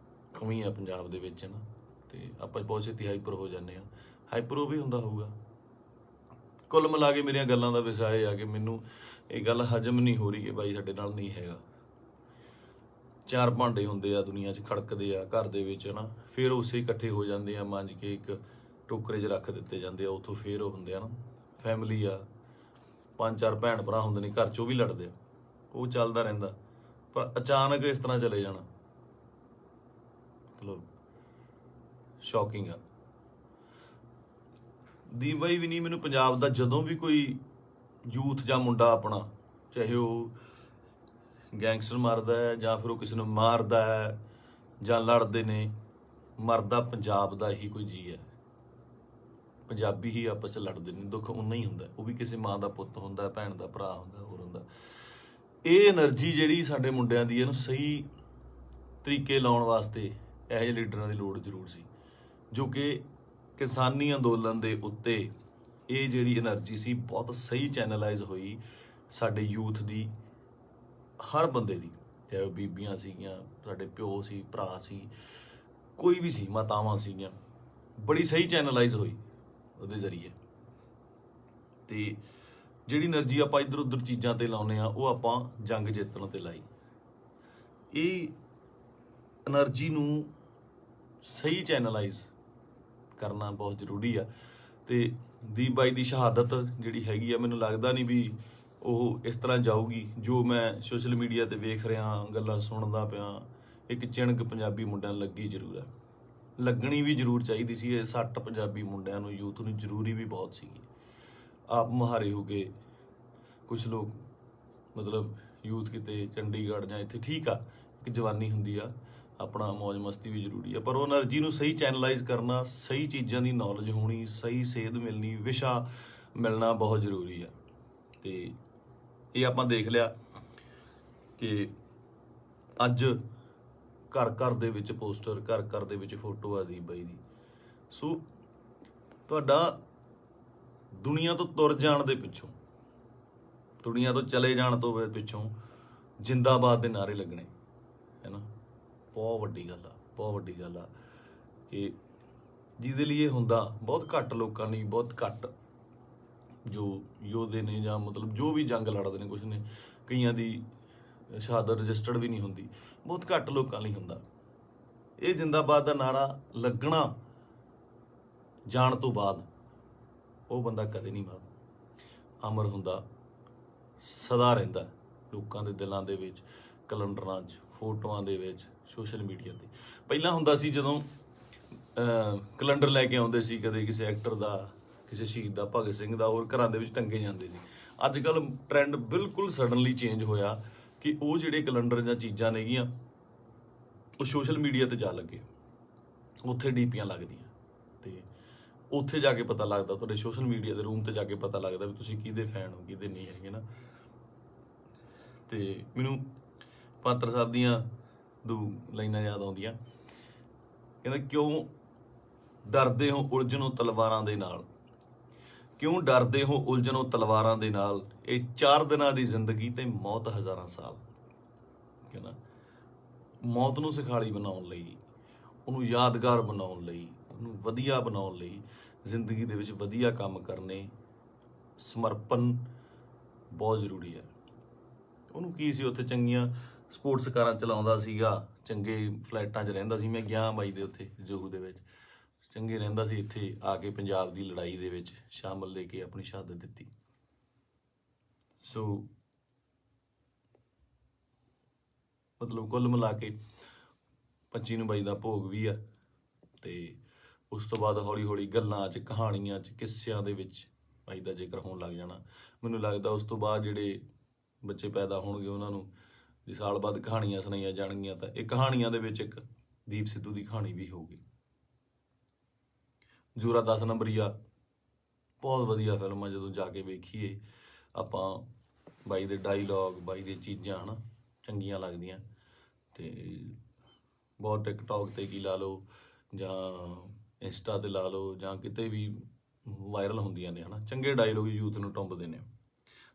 [SPEAKER 1] ਕਮੀ ਆ ਪੰਜਾਬ ਦੇ ਵਿੱਚ ਨਾ, ਤੇ ਆਪਾਂ ਬਹੁਤ ਛੇਤੀ ਹਾਈਪਰ ਹੋ ਜਾਂਦੇ ਹਾਂ। ਹਾਈਪਰ ਉਹ ਵੀ ਹੁੰਦਾ ਹੋਊਗਾ। ਕੁੱਲ ਮਿਲਾ ਕੇ ਮੇਰੀਆਂ ਗੱਲਾਂ ਦਾ ਵਿਸ਼ਾ ਇਹ ਆ ਕਿ ਮੈਨੂੰ ਇਹ ਗੱਲ ਹਜਮ ਨਹੀਂ ਹੋ ਰਹੀ ਕਿ ਬਾਈ ਸਾਡੇ ਨਾਲ ਨਹੀਂ ਹੈਗਾ। ਚਾਰ ਭਾਂਡੇ ਹੁੰਦੇ ਆ ਦੁਨੀਆ 'ਚ, ਖੜਕਦੇ ਆ ਘਰ ਦੇ ਵਿੱਚ ਨਾ, ਫਿਰ ਉਸੇ ਇਕੱਠੇ ਹੋ ਜਾਂਦੇ ਆ, ਮਾਂਜ ਕੇ ਇੱਕ ਟੋਕਰੇ 'ਚ ਰੱਖ ਦਿੱਤੇ ਜਾਂਦੇ ਆ, ਉੱਥੋਂ ਫਿਰ ਉਹ ਹੁੰਦੇ ਆ ਨਾ ਫੈਮਿਲੀ ਆ, 5-4 ਭੈਣ ਭਰਾ ਹੁੰਦੇ ਨੇ ਘਰ 'ਚ, ਉਹ ਵੀ ਲੜਦੇ ਆ, ਉਹ ਚੱਲਦਾ ਰਹਿੰਦਾ। ਪਰ ਅਚਾਨਕ ਇਸ ਤਰ੍ਹਾਂ ਚਲੇ ਜਾਣਾ ਮਤਲਬ ਸ਼ੌਕਿੰਗ ਆ। ਦੀਪ ਬਾਈ ਵੀ ਨਹੀਂ, ਮੈਨੂੰ ਪੰਜਾਬ ਦਾ ਜਦੋਂ ਵੀ ਕੋਈ ਯੂਥ ਜਾਂ ਮੁੰਡਾ ਆਪਣਾ, ਚਾਹੇ ਉਹ ਗੈਂਗਸਟਰ ਮਾਰਦਾ ਹੈ ਜਾਂ ਫਿਰ ਉਹ ਕਿਸੇ ਨੂੰ ਮਾਰਦਾ ਹੈ ਜਾਂ ਲੜਦੇ ਨੇ, ਮਰਦਾ ਪੰਜਾਬ ਦਾ ਹੀ ਕੋਈ ਜੀ ਹੈ। ਪੰਜਾਬੀ ਹੀ ਆਪਸ 'ਚ ਲੜਦੇ ਨੇ, ਦੁੱਖ ਉਨਾ ਹੀ ਹੁੰਦਾ, ਉਹ ਵੀ ਕਿਸੇ ਮਾਂ ਦਾ ਪੁੱਤ ਹੁੰਦਾ, ਭੈਣ ਦਾ ਭਰਾ ਹੁੰਦਾ, ਹੋਰ ਹੁੰਦਾ। ਇਹ એનર્ਜੀ ਜਿਹੜੀ ਸਾਡੇ ਮੁੰਡਿਆਂ ਦੀ, ਇਹਨੂੰ ਸਹੀ ਤਰੀਕੇ ਲਾਉਣ ਵਾਸਤੇ ਇਹੋ ਜਿਹੇ ਲੀਡਰਾਂ ਦੀ ਲੋੜ ਜ਼ਰੂਰ ਸੀ, ਜੋ ਕਿ ਕਿਸਾਨੀ ਅੰਦੋਲਨ ਦੇ ਉੱਤੇ ਇਹ ਜਿਹੜੀ એનર્ਜੀ ਸੀ ਬਹੁਤ ਸਹੀ ਚੈਨਲਾਈਜ਼ ਹੋਈ ਸਾਡੇ ਯੂਥ ਦੀ, ਹਰ ਬੰਦੇ ਦੀ, ਚਾਹੇ ਉਹ ਬੀਬੀਆਂ ਸੀਗੀਆਂ, ਸਾਡੇ ਪਿਓ ਸੀ, ਭਰਾ ਸੀ, ਕੋਈ ਵੀ ਸੀ, ਮਾਤਾਵਾਂ ਸੀਗੀਆਂ, ਬੜੀ ਸਹੀ ਚੈਨਲਾਈਜ਼ ਹੋਈ ਉਹਦੇ ਜ਼ਰੀਏ। ਤੇ ਜਿਹੜੀ એનર્ਜੀ ਆਪਾਂ ਇੱਧਰ ਉੱਧਰ ਚੀਜ਼ਾਂ ਤੇ ਲਾਉਂਦੇ ਆ, ਉਹ ਆਪਾਂ ਜੰਗ ਜਿੱਤਣ ਤੇ ਲਾਈ। ਇਹ એનર્ਜੀ ਨੂੰ ਸਹੀ ਚੈਨਲਾਈਜ਼ ਕਰਨਾ ਬਹੁਤ ਜ਼ਰੂਰੀ ਆ। ਤੇ ਦੀਪ ਬਾਈ ਦੀ ਸ਼ਹਾਦਤ ਜਿਹੜੀ ਹੈਗੀ ਆ, ਮੈਨੂੰ ਲੱਗਦਾ ਨਹੀਂ ਵੀ ਉਹ ਇਸ ਤਰ੍ਹਾਂ ਜਾਊਗੀ। ਜੋ ਮੈਂ ਸੋਸ਼ਲ ਮੀਡੀਆ ਤੇ ਵੇਖ ਰਿਹਾ, ਗੱਲਾਂ ਸੁਣਦਾ ਪਿਆ, ਇੱਕ ਚਿਣਕ ਪੰਜਾਬੀ ਮੁੰਡਿਆਂ ਨੂੰ ਲੱਗੀ ਜ਼ਰੂਰ ਹੈ, ਲੱਗਣੀ ਵੀ ਜ਼ਰੂਰ ਚਾਹੀਦੀ ਸੀ। ਇਹ 60 ਪੰਜਾਬੀ ਮੁੰਡਿਆਂ ਨੂੰ, ਯੂਥ ਨੂੰ ਜ਼ਰੂਰੀ ਵੀ ਬਹੁਤ ਸੀਗੀ। ਆਪ ਮੁਹਾਰੇ ਹੋ ਕੇ ਕੁਛ ਲੋਕ ਮਤਲਬ ਯੂਥ ਕਿਤੇ ਚੰਡੀਗੜ੍ਹ ਜਾਂ ਇੱਥੇ, ਠੀਕ ਆ, ਇੱਕ ਜਵਾਨੀ ਹੁੰਦੀ ਆ, ਆਪਣਾ ਮੌਜ ਮਸਤੀ ਵੀ ਜ਼ਰੂਰੀ ਆ, ਪਰ ਉਹ એનર્ਜੀ ਨੂੰ ਸਹੀ ਚੈਨਲਾਈਜ਼ ਕਰਨਾ, ਸਹੀ ਚੀਜ਼ਾਂ ਦੀ ਨੌਲੇਜ ਹੋਣੀ, ਸਹੀ ਸੇਧ ਮਿਲਣੀ, ਵਿਸ਼ਾ ਮਿਲਣਾ ਬਹੁਤ ਜ਼ਰੂਰੀ ਆ। ਤੇ ਇਹ ਆਪਾਂ ਦੇਖ ਲਿਆ ਕਿ ਅੱਜ ਘਰ ਘਰ ਦੇ ਵਿੱਚ ਪੋਸਟਰ, ਘਰ ਘਰ ਦੇ ਵਿੱਚ ਫੋਟੋ ਆ ਦੀਪ ਬਾਈ ਦੀ। ਸੋ ਤੁਹਾਡਾ ਦੁਨੀਆ ਤੋਂ ਤੁਰ ਜਾਣ ਦੇ ਪਿੱਛੋਂ, ਦੁਨੀਆ ਤੋਂ ਚਲੇ ਜਾਣ ਤੋਂ ਪਿੱਛੋਂ ਜਿੰਦਾਬਾਦ ਦੇ ਨਾਅਰੇ ਲੱਗਣੇ ਹੈ ਨਾ, ਬਹੁਤ ਵੱਡੀ ਗੱਲ ਆ, ਬਹੁਤ ਵੱਡੀ ਗੱਲ ਆ। ਕਿ ਜਿਹਦੇ ਲਈ ਇਹ ਹੁੰਦਾ ਬਹੁਤ ਘੱਟ ਲੋਕਾਂ ਲਈ, ਬਹੁਤ ਘੱਟ ਜੋ ਯੋਧੇ ਨੇ ਜਾਂ ਮਤਲਬ ਜੋ ਵੀ ਜੰਗ ਲੜਦੇ ਨੇ, ਕੁਛ ਨੇ, ਕਈਆਂ ਦੀ ਸ਼ਹਾਦਤ ਰਜਿਸਟਰਡ ਵੀ ਨਹੀਂ ਹੁੰਦੀ, ਬਹੁਤ ਘੱਟ ਲੋਕਾਂ ਲਈ ਹੁੰਦਾ। ਇਹ ਜਿੰਦਾਬਾਦ ਦਾ ਨਾਰਾ ਲੱਗਣਾ ਜਾਣ ਤੋਂ ਬਾਅਦ ਉਹ ਬੰਦਾ ਕਦੇ ਨਹੀਂ ਮਰਦਾ, ਅਮਰ ਹੁੰਦਾ, ਸਦਾ ਰਹਿੰਦਾ ਲੋਕਾਂ ਦੇ ਦਿਲਾਂ ਦੇ ਵਿੱਚ, ਕੈਲੰਡਰਾਂ 'ਚ, ਫੋਟੋਆਂ ਦੇ ਵਿੱਚ, ਸੋਸ਼ਲ ਮੀਡੀਆ ਤੇ। ਪਹਿਲਾਂ ਹੁੰਦਾ ਸੀ ਜਦੋਂ ਕੈਲੰਡਰ ਲੈ ਕੇ ਆਉਂਦੇ ਸੀ, ਕਦੇ ਕਿਸੇ ਐਕਟਰ ਦਾ, ਕਿਸੇ ਸ਼ਹੀਦ ਦਾ, ਭਗਤ ਸਿੰਘ ਦਾ, ਹੋਰ ਘਰਾਂ ਦੇ ਵਿੱਚ ਟੰਗੇ ਜਾਂਦੇ ਸੀ। ਅੱਜ ਕੱਲ੍ਹ ਟ੍ਰੈਂਡ ਬਿਲਕੁਲ ਸਡਨਲੀ ਚੇਂਜ ਹੋਇਆ ਕਿ ਉਹ ਜਿਹੜੇ ਕੈਲੰਡਰ ਜਾਂ ਚੀਜ਼ਾਂ ਨੇਗੀਆਂ ਉਹ ਸੋਸ਼ਲ ਮੀਡੀਆ ਤੇ ਜਾ ਲੱਗੇ, ਉੱਥੇ ਡੀਪੀਆਂ ਲੱਗਦੀਆਂ, ਤੇ ਉੱਥੇ ਜਾ ਕੇ ਪਤਾ ਲੱਗਦਾ, ਤੁਹਾਡੇ ਸੋਸ਼ਲ ਮੀਡੀਆ ਦੇ ਰੂਮ ਤੇ ਜਾ ਕੇ ਪਤਾ ਲੱਗਦਾ ਵੀ ਤੁਸੀਂ ਕਿਹਦੇ ਫੈਨ ਹੋ, ਕਿਹਦੇ ਨਹੀਂ ਹੈਗੇ ਨਾ। ਤੇ ਮੈਨੂੰ ਪਾਤਰ ਸਾਹਿਬ ਦੀਆਂ ਦੋ ਲਾਈਨਾਂ ਯਾਦ ਆਉਂਦੀਆਂ, ਕਹਿੰਦਾ ਕਿਉਂ ਡਰਦੇ ਹੋ ਉਲਝਣੋਂ ਤਲਵਾਰਾਂ ਦੇ ਨਾਲ, ਕਿਉਂ ਡਰਦੇ ਹੋ ਉਲਝਣੋਂ ਤਲਵਾਰਾਂ ਦੇ ਨਾਲ, ਇਹ 4 ਦਿਨਾਂ ਦੀ ਜ਼ਿੰਦਗੀ ਤੇ ਮੌਤ ਹਜ਼ਾਰਾਂ ਸਾਲ। ਕਹਿੰਦਾ ਮੌਤ ਨੂੰ ਸਿਖਾਲੀ ਬਣਾਉਣ ਲਈ, ਉਹਨੂੰ ਯਾਦਗਾਰ ਬਣਾਉਣ ਲਈ, ਉਹਨੂੰ ਵਧੀਆ ਬਣਾਉਣ ਲਈ, ਜ਼ਿੰਦਗੀ ਦੇ ਵਿੱਚ ਵਧੀਆ ਕੰਮ ਕਰਨੇ, ਸਮਰਪਣ ਬਹੁਤ ਜ਼ਰੂਰੀ ਹੈ। ਉਹਨੂੰ ਕੀ ਸੀ, ਉੱਥੇ ਚੰਗੀਆਂ ਸਪੋਰਟਸ ਕਾਰਾਂ ਚਲਾਉਂਦਾ ਸੀਗਾ, ਚੰਗੇ ਫਲੈਟਾਂ 'ਚ ਰਹਿੰਦਾ ਸੀ। ਮੈਂ ਗਿਆ ਬਾਈ ਦੇ ਉੱਥੇ ਜੋਹੂ ਦੇ ਵਿੱਚ, ਚੰਗੇ ਰਹਿੰਦਾ ਸੀ। ਇੱਥੇ ਆ ਕੇ ਪੰਜਾਬ ਦੀ ਲੜਾਈ ਦੇ ਵਿੱਚ ਸ਼ਾਮਲ ਲੈ ਕੇ ਆਪਣੀ ਸ਼ਹਾਦਤ ਦਿੱਤੀ। ਸੋ ਮਤਲਬ ਕੁੱਲ ਮਿਲਾ ਕੇ 25 ਨੂੰ ਬਾਈ ਦਾ ਭੋਗ ਵੀ ਆ, ਤੇ ਉਸ ਤੋਂ ਬਾਅਦ ਹੌਲੀ ਹੌਲੀ ਗੱਲਾਂ 'ਚ, ਕਹਾਣੀਆਂ 'ਚ, ਕਿੱਸਿਆਂ ਦੇ ਵਿੱਚ ਬਾਈ ਦਾ ਜ਼ਿਕਰ ਹੋਣ ਲੱਗ ਜਾਣਾ। ਮੈਨੂੰ ਲੱਗਦਾ ਉਸ ਤੋਂ ਬਾਅਦ ਜਿਹੜੇ ਬੱਚੇ ਪੈਦਾ ਹੋਣਗੇ ਉਹਨਾਂ ਨੂੰ ਜੇ ਸਾਲ ਬਾਅਦ ਕਹਾਣੀਆਂ ਸੁਣਾਈਆਂ ਜਾਣਗੀਆਂ ਤਾਂ ਇਹ ਕਹਾਣੀਆਂ ਦੇ ਵਿੱਚ ਇੱਕ ਦੀਪ ਸਿੱਧੂ ਦੀ ਕਹਾਣੀ ਵੀ ਹੋਊਗੀ। ਜੂਰਾ 10 ਨੰਬਰੀਆ ਬਹੁਤ ਵਧੀਆ ਫਿਲਮ ਆ। ਜਦੋਂ ਜਾ ਕੇ ਵੇਖੀਏ ਆਪਾਂ ਬਾਈ ਦੇ ਡਾਇਲੋਗ, ਬਾਈ ਦੀਆਂ ਚੀਜ਼ਾਂ ਹਨਾ ਚੰਗੀਆਂ ਲੱਗਦੀਆਂ। ਤੇ ਬਹੁਤ ਟਿਕਟੌਕ ਤੇ ਕੀ ਲਾ ਲਓ ਜਾਂ ਇੰਸਟਾ ਤੇ ਲਾ ਲਓ ਜਾਂ ਕਿਤੇ ਵੀ ਵਾਇਰਲ ਹੁੰਦੀਆਂ ਨੇ ਹਨਾ, ਚੰਗੇ ਡਾਇਲੋਗ ਯੂਥ ਨੂੰ ਟੁੰਬਦੇ ਨੇ।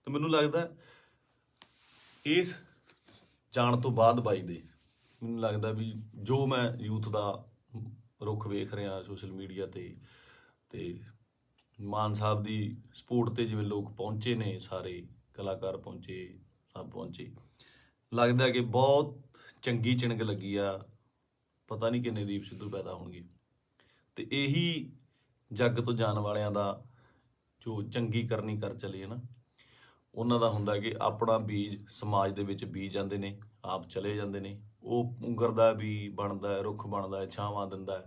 [SPEAKER 1] ਤੇ ਮੈਨੂੰ ਲੱਗਦਾ ਇਸ ਜਾਣ ਤੋਂ ਬਾਅਦ ਬਾਈ ਦੇ ਮੈਨੂੰ ਲੱਗਦਾ ਵੀ ਜੋ ਮੈਂ ਯੂਥ ਦਾ ਰੁੱਖ ਵੇਖ ਰਿਹਾ ਸੋਸ਼ਲ ਮੀਡੀਆ ਤੇ ਮਾਨ ਸਾਹਿਬ ਦੀ ਸਪੋਰਟ ਤੇ ਜਿਵੇਂ ਲੋਕ ਪਹੁੰਚੇ ਨੇ, ਸਾਰੇ ਕਲਾਕਾਰ ਪਹੁੰਚੇ, ਸਭ ਪਹੁੰਚੇ, ਲੱਗਦਾ ਕਿ ਬਹੁਤ ਚੰਗੀ ਚਿਣਗ ਲੱਗੀ ਆ। ਪਤਾ ਨਹੀਂ ਕਿੰਨੇ ਦੀਪ ਸਿੱਧੂ ਪੈਦਾ ਹੋਣਗੇ। ਤੇ ਇਹੀ ਜੱਗ ਤੋਂ ਜਾਣ ਵਾਲਿਆਂ ਦਾ ਜੋ ਚੰਗੀ ਕਰਨੀ ਕਰ ਚਲੇ ਨਾ, ਉਹਨਾਂ ਦਾ ਹੁੰਦਾ ਕਿ ਆਪਣਾ ਬੀਜ ਸਮਾਜ ਦੇ ਵਿੱਚ ਬੀਜ ਜਾਂਦੇ ਨੇ, ਆਪ ਚਲੇ ਜਾਂਦੇ ਨੇ। ਉਹ ਪੁੰਗਰਦਾ ਵੀ ਬਣਦਾ, ਰੁੱਖ ਬਣਦਾ, ਛਾਵਾਂ ਦਿੰਦਾ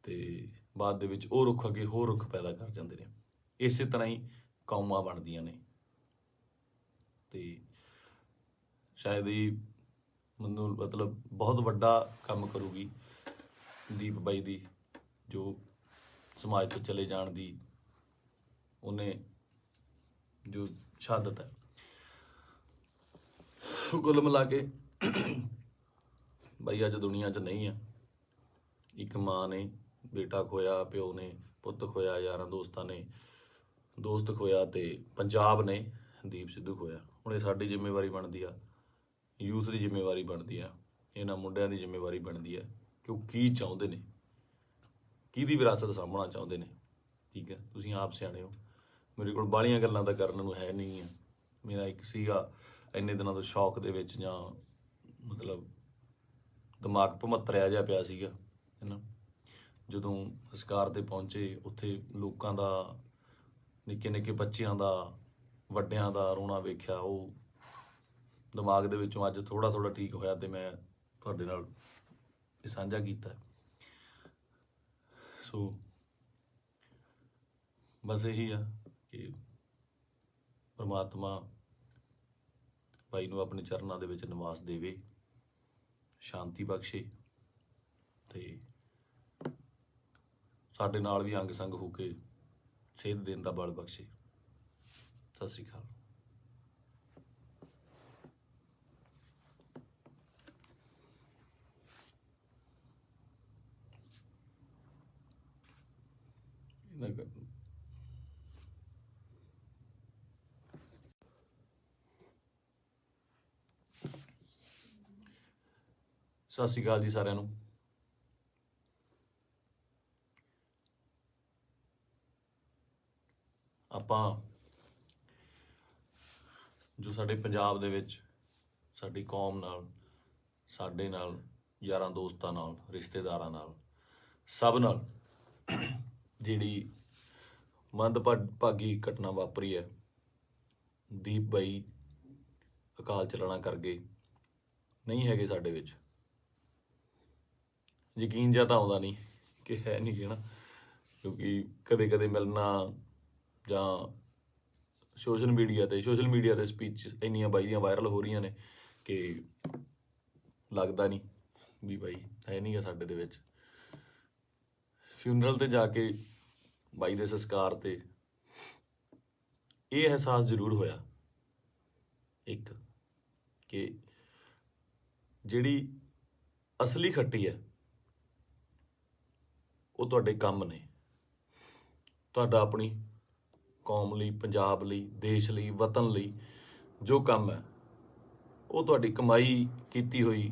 [SPEAKER 1] ਤੇ ਬਾਅਦ ਦੇ ਵਿੱਚ ਉਹ ਰੁੱਖ ਅੱਗੇ ਹੋਰ ਰੁੱਖ ਪੈਦਾ ਕਰ ਜਾਂਦੇ ਨੇ। ਇਸੇ ਤਰ੍ਹਾਂ ਹੀ ਕੌਮਾਂ ਬਣਦੀਆਂ ਨੇ। ਤੇ ਸ਼ਾਇਦ ਇਹ ਮੈਨੂੰ ਮਤਲਬ ਬਹੁਤ ਵੱਡਾ ਕੰਮ ਕਰੂਗੀ ਦੀਪ ਬਾਈ ਦੀ, ਜੋ ਸਮਾਜ ਤੋਂ ਚਲੇ ਜਾਣ ਦੀ ਉਹਨੇ ਜੋ ਸ਼ਹਾਦਤ ਹੈ। ਕੁੱਲ ਮਿਲਾ ਕੇ ਬਾਈ ਅੱਜ ਦੁਨੀਆ 'ਚ ਨਹੀਂ ਆ। ਇੱਕ ਮਾਂ ਨੇ ਬੇਟਾ ਖੋਇਆ, ਪਿਓ ਨੇ ਪੁੱਤ ਖੋਇਆ, ਯਾਰਾਂ ਦੋਸਤਾਂ ਨੇ ਦੋਸਤ ਖੋਇਆ ਤੇ ਪੰਜਾਬ ਨੇ ਦੀਪ ਸਿੱਧੂ ਖੋਇਆ। ਹੁਣ ਇਹ ਸਾਡੀ ਜ਼ਿੰਮੇਵਾਰੀ ਬਣਦੀ ਆ, ਯੂਥ ਦੀ ਜ਼ਿੰਮੇਵਾਰੀ ਬਣਦੀ ਆ, ਇਹਨਾਂ ਮੁੰਡਿਆਂ ਦੀ ਜ਼ਿੰਮੇਵਾਰੀ ਬਣਦੀ ਆ ਕਿ ਉਹ ਕੀ ਚਾਹੁੰਦੇ ਨੇ, ਕਿਹਦੀ ਵਿਰਾਸਤ ਸਾਂਭਣਾ ਚਾਹੁੰਦੇ ਨੇ। ਠੀਕ ਹੈ, ਤੁਸੀਂ ਆਪ ਸਿਆਣੇ ਹੋ। ਮੇਰੇ ਕੋਲ ਬਾਹਲੀਆਂ ਗੱਲਾਂ ਤਾਂ ਕਰਨ ਨੂੰ ਹੈ ਨਹੀਂ ਆ। ਮੇਰਾ ਇੱਕ ਸੀਗਾ ਇੰਨੇ ਦਿਨਾਂ ਤੋਂ ਸ਼ੌਕ ਦੇ ਵਿੱਚ ਜਾਂ ਮਤਲਬ ਦਿਮਾਗ ਭਮੱਤਰਿਆ ਜਿਹਾ ਪਿਆ ਸੀਗਾ ਹੈ ਨਾ। ਜਦੋਂ ਸੰਸਕਾਰ ਤੇ ਪਹੁੰਚੇ ਉੱਥੇ ਲੋਕਾਂ ਦਾ, ਨਿੱਕੇ ਨਿੱਕੇ ਬੱਚਿਆਂ ਦਾ, ਵੱਡਿਆਂ ਦਾ ਰੋਣਾ ਵੇਖਿਆ, ਉਹ ਦਿਮਾਗ ਦੇ ਵਿੱਚੋਂ ਅੱਜ ਥੋੜ੍ਹਾ ਥੋੜ੍ਹਾ ਠੀਕ ਹੋਇਆ ਤੇ ਮੈਂ ਤੁਹਾਡੇ ਨਾਲ ਇਹ ਸਾਂਝਾ ਕੀਤਾ। ਸੋ ਬਸ ਇਹੀ ਆ ਕਿ ਪਰਮਾਤਮਾ ਬਾਈ ਨੂੰ ਆਪਣੇ ਚਰਨਾਂ ਦੇ ਵਿੱਚ ਨਿਵਾਸ ਦੇਵੇ, ਸ਼ਾਂਤੀ ਬਖਸ਼ੇ ਤੇ ਸਾਡੇ ਨਾਲ ਵੀ ਅੰਗ ਸੰਗ ਹੋ ਕੇ ਸੇਧ ਦੇਣ ਦਾ ਬਲ ਬਖਸ਼ੇ। ਸਤਿ ਸ਼੍ਰੀ ਅਕਾਲ। ਸਤਿ ਸ਼੍ਰੀ ਅਕਾਲ ਜੀ ਸਾਰਿਆਂ ਨੂੰ। ਆਪਾਂ ਜੋ ਸਾਡੇ ਪੰਜਾਬ ਦੇ ਵਿੱਚ ਸਾਡੀ ਕੌਮ ਨਾਲ, ਸਾਡੇ ਨਾਲ, ਯਾਰਾਂ ਦੋਸਤਾਂ ਨਾਲ, ਰਿਸ਼ਤੇਦਾਰਾਂ ਨਾਲ, ਸਭ ਨਾਲ ਜਿਹੜੀ ਮੰਦਭਾਗੀ ਘਟਨਾ ਵਾਪਰੀ ਹੈ, ਦੀਪ ਬਾਈ ਅਕਾਲ ਚਲਾਣਾ ਕਰ ਗਏ, ਨਹੀਂ ਹੈਗੇ ਸਾਡੇ ਵਿੱਚ। ਯਕੀਨ ਜਿਹਾ ਤਾਂ ਆਉਂਦਾ ਨਹੀਂ ਕਿ ਹੈ ਨਹੀਂ ਗੇ ਨਾ, ਕਿਉਂਕਿ ਕਦੇ ਕਦੇ ਮਿਲਣਾ ਜਾਂ ਸੋਸ਼ਲ ਮੀਡੀਆ ਤੇ ਸਪੀਚ ਇੰਨੀਆਂ ਬਾਈ ਦੀਆਂ ਵਾਇਰਲ ਹੋ ਰਹੀਆਂ ਨੇ ਕਿ ਲੱਗਦਾ ਨਹੀਂ ਵੀ ਬਾਈ ਹੈ ਨਹੀਂ ਗਾ ਸਾਡੇ ਦੇ ਵਿੱਚ। ਫਿਊਨਰਲ ਤੇ ਜਾ ਕੇ ਬਾਈ ਦੇ ਸੰਸਕਾਰ ਤੇ ਇਹ ਅਹਿਸਾਸ ਜ਼ਰੂਰ ਹੋਇਆ ਇੱਕ, ਕਿ ਜਿਹੜੀ ਅਸਲੀ ਖੱਟੀ ਹੈ ਉਹ ਤੁਹਾਡੇ ਕੰਮ ਨੇ। ਤੁਹਾਡਾ ਆਪਣੀ ਕੌਮ ਲਈ, ਪੰਜਾਬ ਲਈ, ਦੇਸ਼ ਲਈ, ਵਤਨ ਲਈ ਜੋ ਕੰਮ ਹੈ ਉਹ ਤੁਹਾਡੀ ਕਮਾਈ ਕੀਤੀ ਹੋਈ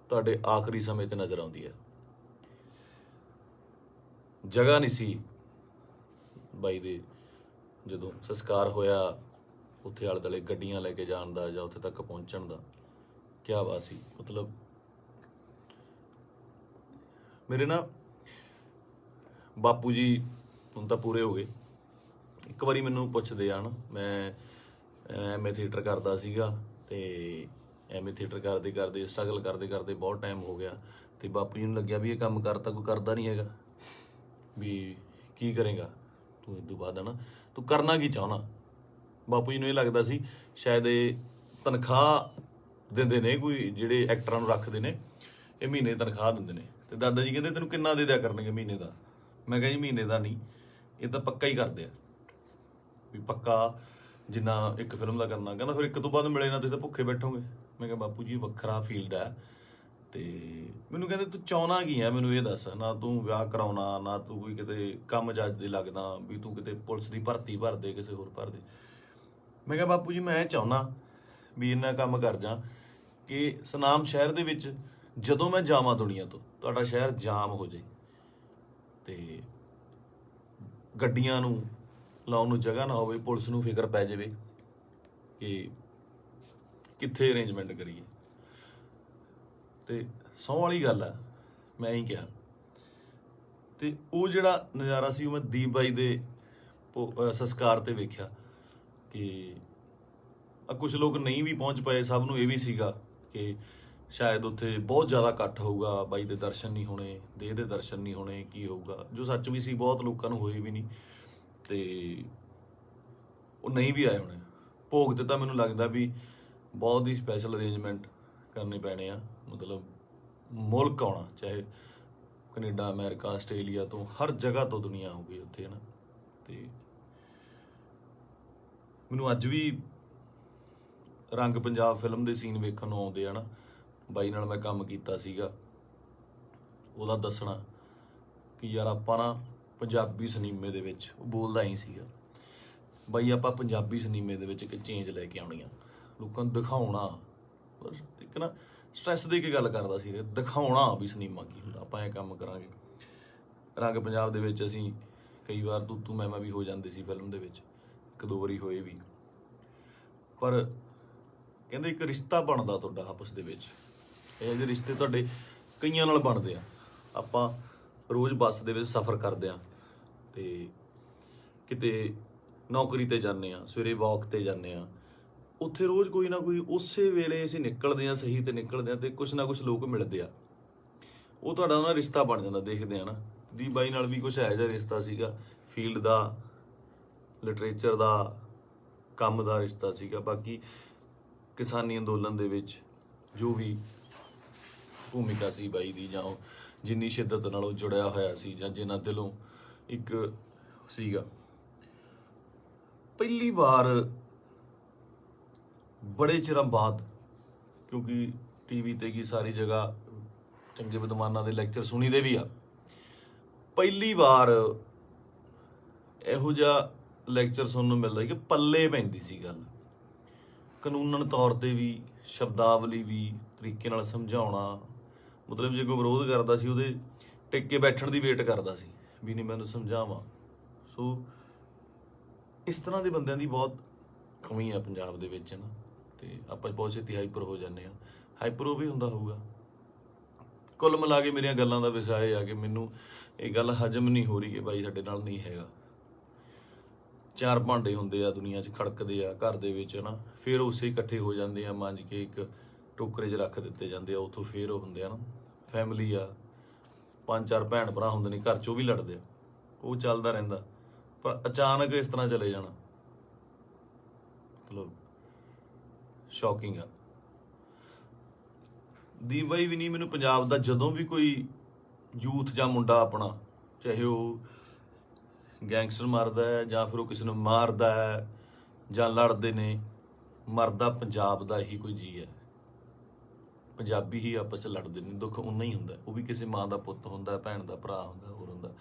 [SPEAKER 1] ਤੁਹਾਡੇ ਆਖਰੀ ਸਮੇਂ ਤੇ ਨਜ਼ਰ ਆਉਂਦੀ ਹੈ। ਜਗ੍ਹਾ ਨਹੀਂ ਸੀ ਬਾਈ ਦੇ ਜਦੋਂ ਸੰਸਕਾਰ ਹੋਇਆ ਉੱਥੇ ਆਲੇ ਦੁਆਲੇ ਗੱਡੀਆਂ ਲੈ ਕੇ ਜਾਣ ਦਾ ਜਾਂ ਉੱਥੇ ਤੱਕ ਪਹੁੰਚਣ ਦਾ। ਕਿਆ ਬਾਤ ਸੀ। ਮਤਲਬ ਮੇਰੇ ਨਾ ਬਾਪੂ ਜੀ ਹੁਣ ਤਾਂ ਪੂਰੇ ਹੋ ਗਏ। ਇੱਕ ਵਾਰੀ ਮੈਨੂੰ ਪੁੱਛਦੇ ਆ ਨਾ, ਮੈਂ ਐਮਏ ਥੀਏਟਰ ਕਰਦਾ ਸੀਗਾ ਤੇ ਐਮਏ ਥੀਏਟਰ ਕਰਦੇ ਕਰਦੇ ਸਟਰਗਲ ਕਰਦੇ ਕਰਦੇ ਬਹੁਤ ਟਾਈਮ ਹੋ ਗਿਆ ਤੇ ਬਾਪੂ ਜੀ ਨੂੰ ਲੱਗਿਆ ਵੀ ਇਹ ਕੰਮ ਕਰਤਾ ਕੋਈ ਕਰਦਾ ਨਹੀਂ ਹੈਗਾ, ਵੀ ਕੀ ਕਰੇਗਾ ਤੂੰ ਇਸ ਤੋਂ ਬਾਅਦ ਹੈ ਨਾ ਤੂੰ ਕਰਨਾ ਕੀ ਚਾਹੁੰਦਾ। ਬਾਪੂ ਜੀ ਨੂੰ ਇਹ ਲੱਗਦਾ ਸੀ ਸ਼ਾਇਦ ਇਹ ਤਨਖਾਹ ਦਿੰਦੇ ਨੇ, ਕੋਈ ਜਿਹੜੇ ਐਕਟਰਾਂ ਨੂੰ ਰੱਖਦੇ ਨੇ ਇਹ ਮਹੀਨੇ ਦੀ ਤਨਖਾਹ ਦਿੰਦੇ ਨੇ। ਤੇ ਦਾਦਾ ਜੀ ਕਹਿੰਦੇ ਤੈਨੂੰ ਕਿੰਨਾ ਦੇ ਦਿਆ ਕਰਨਗੇ ਮਹੀਨੇ ਦਾ। ਮੈਂ ਕਿਹਾ ਜੀ ਮਹੀਨੇ ਦਾ ਨਹੀਂ, ਇਹ ਤਾਂ ਪੱਕਾ ਹੀ ਕਰਦੇ ਆ ਵੀ ਪੱਕਾ ਜਿੰਨਾ ਇੱਕ ਫਿਲਮ ਦਾ ਕਰਨਾ। ਕਹਿੰਦਾ ਫਿਰ ਇੱਕ ਤੋਂ ਬਾਅਦ ਮਿਲੇ ਨਾ ਤੁਸੀਂ ਤਾਂ ਭੁੱਖੇ ਬੈਠੋਗੇ। ਮੈਂ ਕਿਹਾ ਬਾਪੂ ਜੀ ਵੱਖਰਾ ਫੀਲਡ ਹੈ। ਤੇ ਮੈਨੂੰ ਕਹਿੰਦੇ ਤੂੰ ਚਾਹੁੰਦਾ ਕੀ ਹੈ ਮੈਨੂੰ ਇਹ ਦੱਸ, ਨਾ ਤੂੰ ਵਿਆਹ ਕਰਾਉਣਾ, ਨਾ ਤੂੰ ਕੋਈ ਕਿਤੇ ਕੰਮ ਜੱਜ ਦੇ ਲੱਗਦਾ ਵੀ ਤੂੰ ਕਿਤੇ ਪੁਲਿਸ ਦੀ ਭਰਤੀ ਭਰ ਦੇ, ਕਿਸੇ ਹੋਰ ਭਰ ਦੇ। ਮੈਂ ਕਿਹਾ ਬਾਪੂ ਜੀ ਮੈਂ ਚਾਹੁੰਦਾ ਵੀ ਇੰਨਾ ਕੰਮ ਕਰ ਜਾ ਕਿ ਸੁਨਾਮ ਸ਼ਹਿਰ ਦੇ ਵਿੱਚ ਜਦੋਂ ਮੈਂ ਜਾਵਾਂ ਦੁਨੀਆ ਤੋਂ ਤੁਹਾਡਾ ਸ਼ਹਿਰ ਜਾਮ ਹੋ ਜਾਏ ਤੇ ਗੱਡੀਆਂ ਨੂੰ ਲਾਉਣ ਨੂੰ ਜਗ੍ਹਾ ਨਾ ਹੋਵੇ, ਪੁਲਿਸ ਨੂੰ ਫਿਕਰ ਪੈ ਜਾਵੇ ਕਿ ਕਿੱਥੇ ਅਰੇਂਜਮੈਂਟ ਕਰੀਏ। ਤੇ ਸਹੁੰ ਵਾਲੀ ਗੱਲ ਆ, ਮੈਂ ਹੀ ਕਿਹਾ। ਤੇ ਉਹ ਜਿਹੜਾ ਨਜ਼ਾਰਾ ਸੀ ਉਹ ਮੈਂ ਦੀਪ ਬਾਈ ਦੇ ਸੰਸਕਾਰ ਤੇ ਵੇਖਿਆ ਕਿ ਕੁਝ ਲੋਕ ਨਹੀਂ ਵੀ ਪਹੁੰਚ ਪਏ। ਸਭ ਨੂੰ ਇਹ ਵੀ ਸੀਗਾ ਕਿ ਸ਼ਾਇਦ ਉੱਥੇ ਬਹੁਤ ਜ਼ਿਆਦਾ ਇਕੱਠ ਹੋਊਗਾ, ਬਾਈ ਦੇ ਦਰਸ਼ਨ ਨਹੀਂ ਹੋਣੇ, ਦੇਹ ਦੇ ਦਰਸ਼ਨ ਨਹੀਂ ਹੋਣੇ, ਕੀ ਹੋਊਗਾ, ਜੋ ਸੱਚ ਵੀ ਸੀ। ਬਹੁਤ ਲੋਕਾਂ ਨੂੰ ਹੋਏ ਵੀ ਨਹੀਂ ਤੇ ਉਹ ਨਹੀਂ ਵੀ ਆਏ ਹੋਣੇ। ਭੋਗ ਤੇ ਤਾਂ ਮੈਨੂੰ ਲੱਗਦਾ ਵੀ ਬਹੁਤ ਹੀ ਸਪੈਸ਼ਲ ਅਰੇਂਜਮੈਂਟ ਕਰਨੇ ਪੈਣੇ ਆ, ਮਤਲਬ ਮੁਲਕ ਆਉਣਾ, ਚਾਹੇ ਕੈਨੇਡਾ, ਅਮਰੀਕਾ, ਆਸਟ੍ਰੇਲੀਆ ਤੋਂ, ਹਰ ਜਗ੍ਹਾ ਤੋਂ ਦੁਨੀਆ ਆਊਗੀ ਉੱਥੇ, ਹੈ ਨਾ। ਤੇ ਮੈਨੂੰ ਅੱਜ ਵੀ ਰੰਗ ਪੰਜਾਬ ਫਿਲਮ ਦੇ ਸੀਨ ਵੇਖਣ ਨੂੰ ਆਉਂਦੇ ਆ ਨਾ। ਬਾਈ ਨਾਲ ਮੈਂ ਕੰਮ ਕੀਤਾ ਸੀਗਾ, ਉਹਦਾ ਦੱਸਣਾ ਕਿ ਯਾਰ ਆਪਾਂ ਨਾ ਪੰਜਾਬੀ ਸਿਨੇਮੇ ਦੇ ਵਿੱਚ, ਉਹ ਬੋਲਦਾ ਹੀ ਸੀਗਾ ਬਾਈ ਆਪਾਂ ਪੰਜਾਬੀ ਸਿਨੇਮੇ ਦੇ ਵਿੱਚ ਇੱਕ ਚੇਂਜ ਲੈ ਕੇ ਆਉਣੀ ਆ, ਲੋਕਾਂ ਨੂੰ ਦਿਖਾਉਣਾ। ਇੱਕ ਨਾ ਸਟ੍ਰੈਸ ਦੇ ਕੇ ਗੱਲ ਕਰਦਾ ਸੀ, ਦਿਖਾਉਣਾ ਵੀ ਸਿਨੇਮਾ ਕੀ ਹੁੰਦਾ, ਆਪਾਂ ਇਹ ਕੰਮ ਕਰਾਂਗੇ। ਰੰਗ ਪੰਜਾਬ ਦੇ ਵਿੱਚ ਅਸੀਂ ਕਈ ਵਾਰ ਤੂੰ ਮੈਂ ਵੀ ਹੋ ਜਾਂਦੇ ਸੀ ਫਿਲਮ ਦੇ ਵਿੱਚ, ਇੱਕ ਦੋ ਵਾਰੀ ਹੋਏ ਵੀ। ਪਰ ਕਹਿੰਦੇ ਇੱਕ ਰਿਸ਼ਤਾ ਬਣਦਾ ਤੁਹਾਡਾ ਆਪਸ ਦੇ ਵਿੱਚ, ਇਹ ਜਿਹੇ ਰਿਸ਼ਤੇ ਤੁਹਾਡੇ ਕਈਆਂ ਨਾਲ ਬਣਦੇ ਆ। ਆਪਾਂ ਰੋਜ਼ ਬੱਸ ਦੇ ਵਿੱਚ ਸਫ਼ਰ ਕਰਦੇ ਆ ਤੇ ਕਿਤੇ ਨੌਕਰੀ ਤੇ ਜਾਂਦੇ ਆ, ਸਵੇਰੇ ਵਾਕ ਤੇ ਜਾਂਦੇ ਆ, ਉੱਥੇ ਰੋਜ਼ ਕੋਈ ਨਾ ਕੋਈ ਉਸੇ ਵੇਲੇ ਅਸੀਂ ਨਿਕਲਦੇ ਆ, ਸਹੀ ਤੇ ਨਿਕਲਦੇ ਆ ਤੇ ਕੁਛ ਨਾ ਕੁਛ ਲੋਕ ਮਿਲਦੇ ਆ, ਉਹ ਤੁਹਾਡਾ ਉਹਨਾਂ ਰਿਸ਼ਤਾ ਬਣ ਜਾਂਦਾ। ਦੇਖਦੇ ਆ ਨਾ, ਦੀਪ ਬਾਈ ਨਾਲ ਵੀ ਕੁਛ ਇਹੋ ਜਿਹਾ ਰਿਸ਼ਤਾ ਸੀਗਾ, ਫੀਲਡ ਦਾ, ਲਿਟਰੇਚਰ ਦਾ, ਕੰਮ ਦਾ ਰਿਸ਼ਤਾ ਸੀਗਾ। ਬਾਕੀ ਕਿਸਾਨੀ ਅੰਦੋਲਨ ਦੇ ਵਿੱਚ ਜੋ ਵੀ ਭੂਮਿਕਾ ਸੀ ਬਾਈ ਦੀ, ਜਾਂ ਜਿੰਨੀ ਸ਼ਿੱਦਤ ਨਾਲ ਉਹ ਜੁੜਿਆ ਹੋਇਆ ਸੀ, ਜਾਂ ਜਿੰਨਾ ਦਿਲੋਂ ਇੱਕ ਸੀਗਾ। ਪਹਿਲੀ ਵਾਰ ਬੜੇ ਚਿਰਾਂ ਬਾਅਦ, ਕਿਉਂਕਿ ਟੀਵੀ ਤੇ ਕੀ ਸਾਰੀ ਜਗ੍ਹਾ ਚੰਗੇ ਵਿਦਵਾਨਾਂ ਦੇ ਲੈਕਚਰ ਸੁਣੀਦੇ ਵੀ ਆ, ਪਹਿਲੀ ਵਾਰ ਇਹੋ ਜਿਹਾ ਲੈਕਚਰ ਸੁਣਨ ਨੂੰ ਮਿਲਦਾ ਕਿ ਪੱਲੇ ਪੈਂਦੀ ਸੀ ਗੱਲ, ਕਾਨੂੰਨਨ ਤੌਰ ਤੇ ਵੀ, ਸ਼ਬਦਾਵਲੀ ਵੀ, ਤਰੀਕੇ ਨਾਲ ਸਮਝਾਉਣਾ। ਮਤਲਬ ਜੇ ਕੋਈ ਵਿਰੋਧ ਕਰਦਾ ਸੀ ਉਹਦੇ ਟਿਕ ਕੇ ਬੈਠਣ ਦੀ ਵੇਟ ਕਰਦਾ ਸੀ ਵੀ ਨਹੀਂ ਮੈਨੂੰ ਸਮਝਾਵਾਂ। ਸੋ ਇਸ ਤਰ੍ਹਾਂ ਦੇ ਬੰਦਿਆਂ ਦੀ ਬਹੁਤ ਕਮੀ ਆ ਪੰਜਾਬ ਦੇ ਵਿੱਚ, ਨਾ। ਤੇ ਆਪਾਂ ਬਹੁਤ ਛੇਤੀ ਹਾਈਪਰ ਹੋ ਜਾਂਦੇ ਆ, ਹਾਈਪਰ ਉਹ ਵੀ ਹੁੰਦਾ ਹੋਊਗਾ। ਕੁੱਲ ਮਿਲਾ ਕੇ ਮੇਰੀਆਂ ਗੱਲਾਂ ਦਾ ਵਿਸ਼ਾ ਇਹ ਆ ਕਿ ਮੈਨੂੰ ਇਹ ਗੱਲ ਹਜਮ ਨਹੀਂ ਹੋ ਰਹੀ ਕਿ ਬਾਈ ਸਾਡੇ ਨਾਲ ਨਹੀਂ ਹੈਗਾ। ਚਾਰ ਭਾਂਡੇ ਹੁੰਦੇ ਆ ਦੁਨੀਆ 'ਚ, ਖੜਕਦੇ ਆ ਘਰ ਦੇ ਵਿੱਚ, ਨਾ, ਫਿਰ ਉਸੇ ਇਕੱਠੇ ਹੋ ਜਾਂਦੇ ਆ, ਮਾਂਜ ਕੇ ਇੱਕ ਟੋਕਰੇ 'ਚ ਰੱਖ ਦਿੱਤੇ ਜਾਂਦੇ ਆ, ਉੱਥੋਂ ਫਿਰ ਉਹ ਹੁੰਦੇ ਆ ਨਾ ਫੈਮਿਲੀ ਆ, 5-4 ਭੈਣ ਭਰਾ ਹੁੰਦੇ ਨੇ ਘਰ 'ਚ, ਉਹ ਵੀ ਲੜਦੇ ਆ, ਉਹ ਚੱਲਦਾ ਰਹਿੰਦਾ। ਪਰ ਅਚਾਨਕ ਇਸ ਤਰ੍ਹਾਂ ਚਲੇ ਜਾਣਾ ਮਤਲਬ ਸ਼ੌਕਿੰਗ ਆ। ਦੀਪ ਬਾਈ ਵੀ ਨਹੀਂ, ਮੈਨੂੰ ਪੰਜਾਬ ਦਾ ਜਦੋਂ ਵੀ ਕੋਈ ਯੂਥ ਜਾਂ ਮੁੰਡਾ ਆਪਣਾ, ਚਾਹੇ ਉਹ ਗੈਂਗਸਟਰ ਮਾਰਦਾ ਹੈ ਜਾਂ ਫਿਰ ਉਹ ਕਿਸੇ ਨੂੰ ਮਾਰਦਾ ਹੈ ਜਾਂ ਲੜਦੇ ਨੇ, ਮਰਦਾ ਪੰਜਾਬ ਦਾ ਹੀ ਕੋਈ ਜੀ ਹੈ। ਪੰਜਾਬੀ ਹੀ ਆਪਸ 'ਚ ਲੜਦੇ ਨੇ, ਦੁੱਖ ਉਨਾ ਹੀ ਹੁੰਦਾ, ਉਹ ਵੀ ਕਿਸੇ ਮਾਂ ਦਾ ਪੁੱਤ ਹੁੰਦਾ, ਭੈਣ ਦਾ ਭਰਾ ਹੁੰਦਾ, ਹੋਰ ਹੁੰਦਾ।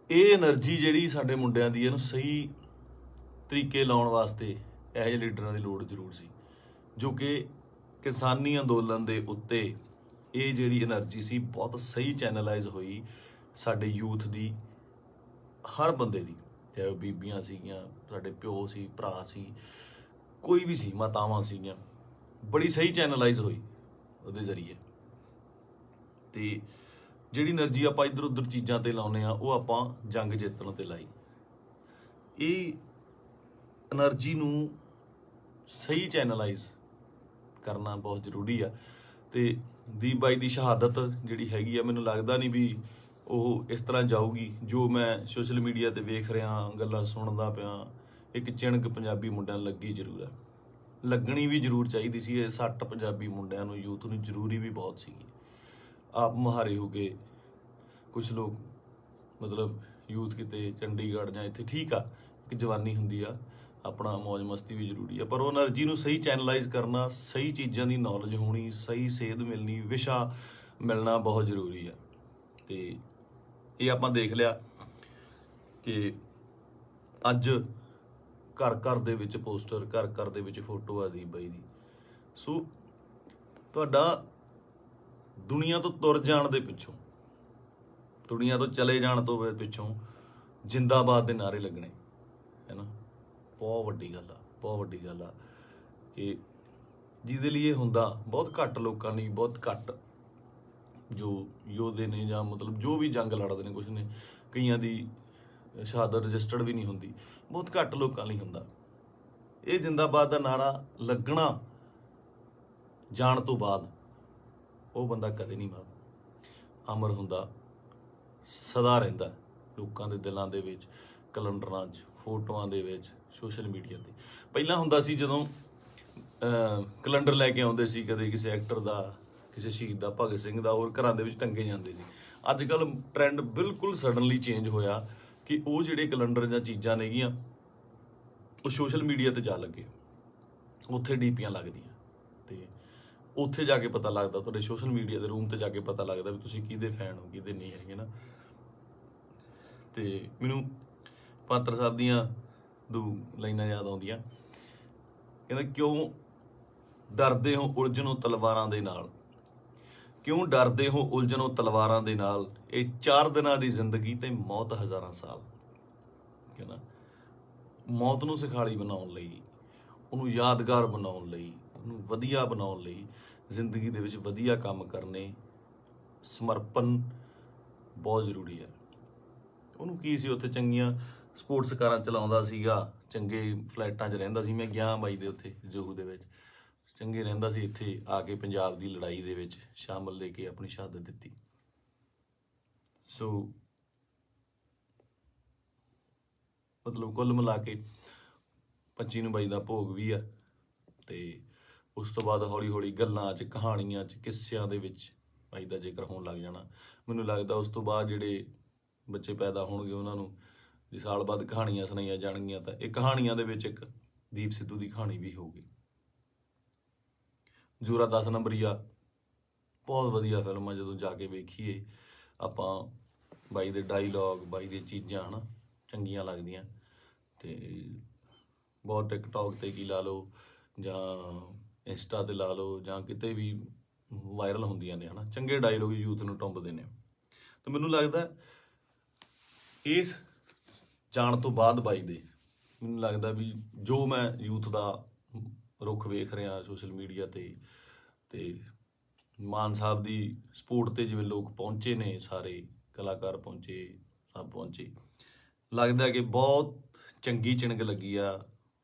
[SPEAKER 1] ਇਹ એનર્ਜੀ ਜਿਹੜੀ ਸਾਡੇ ਮੁੰਡਿਆਂ ਦੀ, ਇਹਨੂੰ ਸਹੀ ਤਰੀਕੇ ਲਾਉਣ ਵਾਸਤੇ ਇਹੋ ਜਿਹੇ ਲੀਡਰਾਂ ਦੀ ਲੋੜ ਜ਼ਰੂਰ ਸੀ, ਜੋ ਕਿ ਕਿਸਾਨੀ ਅੰਦੋਲਨ ਦੇ ਉੱਤੇ ਇਹ ਜਿਹੜੀ એનર્ਜੀ ਸੀ ਬਹੁਤ ਸਹੀ ਚੈਨਲਾਈਜ਼ ਹੋਈ ਸਾਡੇ ਯੂਥ ਦੀ, ਹਰ ਬੰਦੇ ਦੀ, ਚਾਹੇ ਉਹ ਬੀਬੀਆਂ ਸੀਗੀਆਂ, ਸਾਡੇ ਪਿਓ ਸੀ, ਭਰਾ ਸੀ, ਕੋਈ ਵੀ ਸੀ, ਮਾਤਾਵਾਂ ਸੀਗੀਆਂ, ਬੜੀ ਸਹੀ ਚੈਨਲਾਈਜ਼ ਹੋਈ ਉਹਦੇ ਜ਼ਰੀਏ। ਤੇ ਜਿਹੜੀ એનર્ਜੀ ਆਪਾਂ ਇੱਧਰ ਉੱਧਰ ਚੀਜ਼ਾਂ ਤੇ ਲਾਉਂਦੇ ਆ, ਉਹ ਆਪਾਂ ਜੰਗ ਜਿੱਤਣ ਤੇ ਲਾਈ। ਇਹ એનર્ਜੀ ਨੂੰ ਸਹੀ ਚੈਨਲਾਈਜ਼ ਕਰਨਾ ਬਹੁਤ ਜ਼ਰੂਰੀ ਆ। ਤੇ ਦੀਪ ਬਾਈ ਦੀ ਸ਼ਹਾਦਤ ਜਿਹੜੀ ਹੈਗੀ ਆ, ਮੈਨੂੰ ਲੱਗਦਾ ਨਹੀਂ ਵੀ ਉਹ ਇਸ ਤਰ੍ਹਾਂ ਜਾਊਗੀ। ਜੋ ਮੈਂ ਸੋਸ਼ਲ ਮੀਡੀਆ ਤੇ ਵੇਖ ਰਿਹਾ, ਗੱਲਾਂ ਸੁਣਦਾ ਪਿਆ, ਇੱਕ ਚਿਣਕ ਪੰਜਾਬੀ ਮੁੰਡਿਆਂ ਨੂੰ ਲੱਗੀ ਜ਼ਰੂਰ ਹੈ, ਲੱਗਣੀ ਵੀ ਜ਼ਰੂਰ ਚਾਹੀਦੀ ਸੀ। ਇਹ ਸੱਟ ਪੰਜਾਬੀ ਮੁੰਡਿਆਂ ਨੂੰ, ਯੂਥ ਨੂੰ ਜ਼ਰੂਰੀ ਵੀ ਬਹੁਤ ਸੀਗੀ। ਆਪ ਮੁਹਾਰੇ ਹੋ ਕੇ ਕੁਝ ਲੋਕ ਮਤਲਬ ਯੂਥ ਕਿਤੇ ਚੰਡੀਗੜ੍ਹ ਜਾਂ ਇੱਥੇ, ਠੀਕ ਆ, ਇੱਕ ਜਵਾਨੀ ਹੁੰਦੀ ਆ, ਆਪਣਾ ਮौज ਮਸਤੀ ਵੀ ਜ਼ਰੂਰੀ ਆ, ਪਰ ਉਹ એનર્ਜੀ ਨੂੰ ਸਹੀ ਚੈਨਲਾਈਜ਼ ਕਰਨਾ, ਸਹੀ ਚੀਜ਼ਾਂ ਦੀ ਨੌਲੇਜ ਹੋਣੀ, ਸਹੀ ਸੇਧ ਮਿਲਣੀ, ਵਿਸ਼ਾ ਮਿਲਣਾ ਬਹੁਤ ਜ਼ਰੂਰੀ ਆ। ਤੇ ਇਹ ਆਪਾਂ ਦੇਖ ਲਿਆ ਕਿ ਅੱਜ ਘਰ ਘਰ ਦੇ ਵਿੱਚ ਪੋਸਟਰ, ਘਰ ਘਰ ਦੇ ਵਿੱਚ ਫੋਟੋ ਆ ਦੀਪ ਬਾਈ ਦੀ। ਸੋ ਤੁਹਾਡਾ ਦੁਨੀਆ ਤੋਂ ਤੁਰ ਜਾਣ ਦੇ ਪਿੱਛੋਂ, ਦੁਨੀਆ ਤੋਂ ਚਲੇ ਜਾਣ ਤੋਂ ਪਿੱਛੋਂ ਜਿੰਦਾਬਾਦ ਦੇ ਨਾਅਰੇ ਲੱਗਣੇ, ਹੈ ਨਾ। ਬਹੁਤ ਵੱਡੀ ਗੱਲ ਆ, ਬਹੁਤ ਵੱਡੀ ਗੱਲ ਆ ਕਿ ਜਿਹਦੇ ਲਈ ਇਹ ਹੁੰਦਾ ਬਹੁਤ ਘੱਟ ਲੋਕਾਂ ਲਈ, ਬਹੁਤ ਘੱਟ ਜੋ ਯੋਧੇ ਨੇ ਜਾਂ ਮਤਲਬ ਜੋ ਵੀ ਜੰਗ ਲੜਦੇ ਨੇ, ਕੁਛ ਨੇ, ਕਈਆਂ ਦੀ ਸ਼ਹਾਦਤ ਰਜਿਸਟਰਡ ਵੀ ਨਹੀਂ ਹੁੰਦੀ, ਬਹੁਤ ਘੱਟ ਲੋਕਾਂ ਲਈ ਹੁੰਦਾ। ਇਹ ਜਿੰਦਾਬਾਦ ਦਾ ਨਾਰਾ ਲੱਗਣਾ ਜਾਣ ਤੋਂ ਬਾਅਦ ਉਹ ਬੰਦਾ ਕਦੇ ਨਹੀਂ ਮਰਦਾ, ਅਮਰ ਹੁੰਦਾ, ਸਦਾ ਰਹਿੰਦਾ ਲੋਕਾਂ ਦੇ ਦਿਲਾਂ ਦੇ ਵਿੱਚ, ਕੈਲੰਡਰਾਂ 'ਚ, ਫੋਟੋਆਂ ਦੇ ਵਿੱਚ, ਸੋਸ਼ਲ ਮੀਡੀਆ 'ਤੇ। ਪਹਿਲਾਂ ਹੁੰਦਾ ਸੀ ਜਦੋਂ ਕੈਲੰਡਰ ਲੈ ਕੇ ਆਉਂਦੇ ਸੀ, ਕਦੇ ਕਿਸੇ ਐਕਟਰ ਦਾ, ਕਿਸੇ ਸ਼ਹੀਦ ਦਾ, ਭਗਤ ਸਿੰਘ ਦਾ, ਹੋਰ ਘਰਾਂ ਦੇ ਵਿੱਚ ਟੰਗੇ ਜਾਂਦੇ ਸੀ। ਅੱਜ ਕੱਲ੍ਹ ਟ੍ਰੈਂਡ ਬਿਲਕੁਲ ਸਡਨਲੀ ਚੇਂਜ ਹੋਇਆ ਕਿ ਉਹ ਜਿਹੜੇ ਕੈਲੰਡਰ ਜਾਂ ਚੀਜ਼ਾਂ ਨੇਗੀਆਂ ਉਹ ਸੋਸ਼ਲ ਮੀਡੀਆ 'ਤੇ ਜਾ ਲੱਗੇ, ਉੱਥੇ ਡੀਪੀਆਂ ਲੱਗਦੀਆਂ, ਤੇ ਉੱਥੇ ਜਾ ਕੇ ਪਤਾ ਲੱਗਦਾ, ਤੁਹਾਡੇ ਸੋਸ਼ਲ ਮੀਡੀਆ ਦੇ ਰੂਮ 'ਤੇ ਜਾ ਕੇ ਪਤਾ ਲੱਗਦਾ ਵੀ ਤੁਸੀਂ ਕਿਹਦੇ ਫੈਨ ਹੋ, ਕਿਹਦੇ ਨਹੀਂ ਹੈਗੇ ਨਾ। ਤੇ ਮੈਨੂੰ ਪਾਤਰ ਸਾਹਿਬ ਦੀਆਂ ਦੋ ਲਾਈਨਾਂ ਯਾਦ ਆਉਂਦੀਆਂ, ਕਹਿੰਦਾ ਕਿਉਂ ਡਰਦੇ ਹੋ ਉਲਝਣੋ ਤਲਵਾਰਾਂ ਦੇ ਨਾਲ, ਕਿਉਂ ਡਰਦੇ ਹੋ ਉਲਝਣੋ ਤਲਵਾਰਾਂ ਦੇ ਨਾਲ, ਇਹ 4 ਦਿਨਾਂ ਦੀ ਜ਼ਿੰਦਗੀ ਤੇ ਮੌਤ ਹਜ਼ਾਰਾਂ ਸਾਲ। ਕਹਿੰਦਾ ਮੌਤ ਨੂੰ ਸਿਖਾਲੀ ਬਣਾਉਣ ਲਈ, ਉਹਨੂੰ ਯਾਦਗਾਰ ਬਣਾਉਣ ਲਈ, ਉਹਨੂੰ ਵਧੀਆ ਬਣਾਉਣ ਲਈ, ਜ਼ਿੰਦਗੀ ਦੇ ਵਿੱਚ ਵਧੀਆ ਕੰਮ ਕਰਨੇ, ਸਮਰਪਣ ਬਹੁਤ ਜ਼ਰੂਰੀ ਹੈ। ਉਹਨੂੰ ਕੀ ਸੀ, ਉੱਥੇ ਚੰਗੀਆਂ ਸਪੋਰਟਸ ਕਾਰਾਂ ਚਲਾਉਂਦਾ ਸੀਗਾ, ਚੰਗੇ ਫਲੈਟਾਂ 'ਚ ਰਹਿੰਦਾ ਸੀ। ਮੈਂ ਗਿਆ ਬਾਈ ਦੇ ਉੱਥੇ ਜੋਹੂ ਦੇ ਵਿੱਚ, ਚੰਗੇ ਰਹਿੰਦਾ ਸੀ। ਇੱਥੇ ਆ ਕੇ ਪੰਜਾਬ ਦੀ ਲੜਾਈ ਦੇ ਵਿੱਚ ਸ਼ਾਮਲ ਲੈ ਕੇ ਆਪਣੀ ਸ਼ਹਾਦਤ ਦਿੱਤੀ। ਸੋ ਮਤਲਬ ਕੁੱਲ ਮਿਲਾ ਕੇ 25 ਨੂੰ ਬਾਈ ਦਾ ਭੋਗ ਵੀ ਆ, ਤੇ ਉਸ ਤੋਂ ਬਾਅਦ ਹੌਲੀ ਹੌਲੀ ਗੱਲਾਂ 'ਚ, ਕਹਾਣੀਆਂ 'ਚ, ਕਿੱਸਿਆਂ ਦੇ ਵਿੱਚ ਬਾਈ ਦਾ ਜ਼ਿਕਰ ਹੋਣ ਲੱਗ ਜਾਣਾ। ਮੈਨੂੰ ਲੱਗਦਾ ਉਸ ਤੋਂ ਬਾਅਦ ਜਿਹੜੇ ਬੱਚੇ ਪੈਦਾ ਹੋਣਗੇ ਉਹਨਾਂ ਨੂੰ ਜੇ ਸਾਲ ਬਾਅਦ ਕਹਾਣੀਆਂ ਸੁਣਾਈਆਂ ਜਾਣਗੀਆਂ, ਤਾਂ ਇਹ ਕਹਾਣੀਆਂ ਦੇ ਵਿੱਚ ਇੱਕ ਦੀਪ ਸਿੱਧੂ ਦੀ ਕਹਾਣੀ ਵੀ ਹੋਊਗੀ। ਜ਼ੋਰਾ 10 ਨੰਬਰੀਆ ਬਹੁਤ ਵਧੀਆ ਫਿਲਮ ਆ, ਜਦੋਂ ਜਾ ਕੇ ਵੇਖੀਏ ਆਪਾਂ, ਬਾਈ ਦੇ ਡਾਇਲੌਗ, ਬਾਈ ਦੀਆਂ ਚੀਜ਼ਾਂ ਹੈ ਨਾ ਚੰਗੀਆਂ ਲੱਗਦੀਆਂ। ਤੇ ਬਹੁਤ ਟਿਕਟੌਕ 'ਤੇ ਕੀ ਲਾ ਲਓ ਜਾਂ ਇੰਸਟਾ 'ਤੇ ਲਾ ਲਓ ਜਾਂ ਕਿਤੇ ਵੀ ਵਾਇਰਲ ਹੁੰਦੀਆਂ ਨੇ, ਹੈ ਨਾ, ਚੰਗੇ ਡਾਇਲੌਗ ਯੂਥ ਨੂੰ ਟੁੰਬਦੇ ਨੇ। ਤਾਂ ਮੈਨੂੰ ਲੱਗਦਾ ਇਸ ਜਾਣ ਤੋਂ ਬਾਅਦ ਬਾਈ ਦੇ, ਮੈਨੂੰ ਲੱਗਦਾ ਵੀ ਜੋ ਮੈਂ ਯੂਥ ਦਾ ਰੁੱਖ ਵੇਖ ਰਿਹਾ ਸੋਸ਼ਲ ਮੀਡੀਆ 'ਤੇ, ਤੇ ਮਾਨ ਸਾਹਿਬ ਦੀ ਸਪੋਰਟ 'ਤੇ ਜਿਵੇਂ ਲੋਕ ਪਹੁੰਚੇ ਨੇ, ਸਾਰੇ ਕਲਾਕਾਰ ਪਹੁੰਚੇ, ਸਭ ਪਹੁੰਚੇ, ਲੱਗਦਾ ਕਿ ਬਹੁਤ ਚੰਗੀ ਚਿਣਗ ਲੱਗੀ ਆ।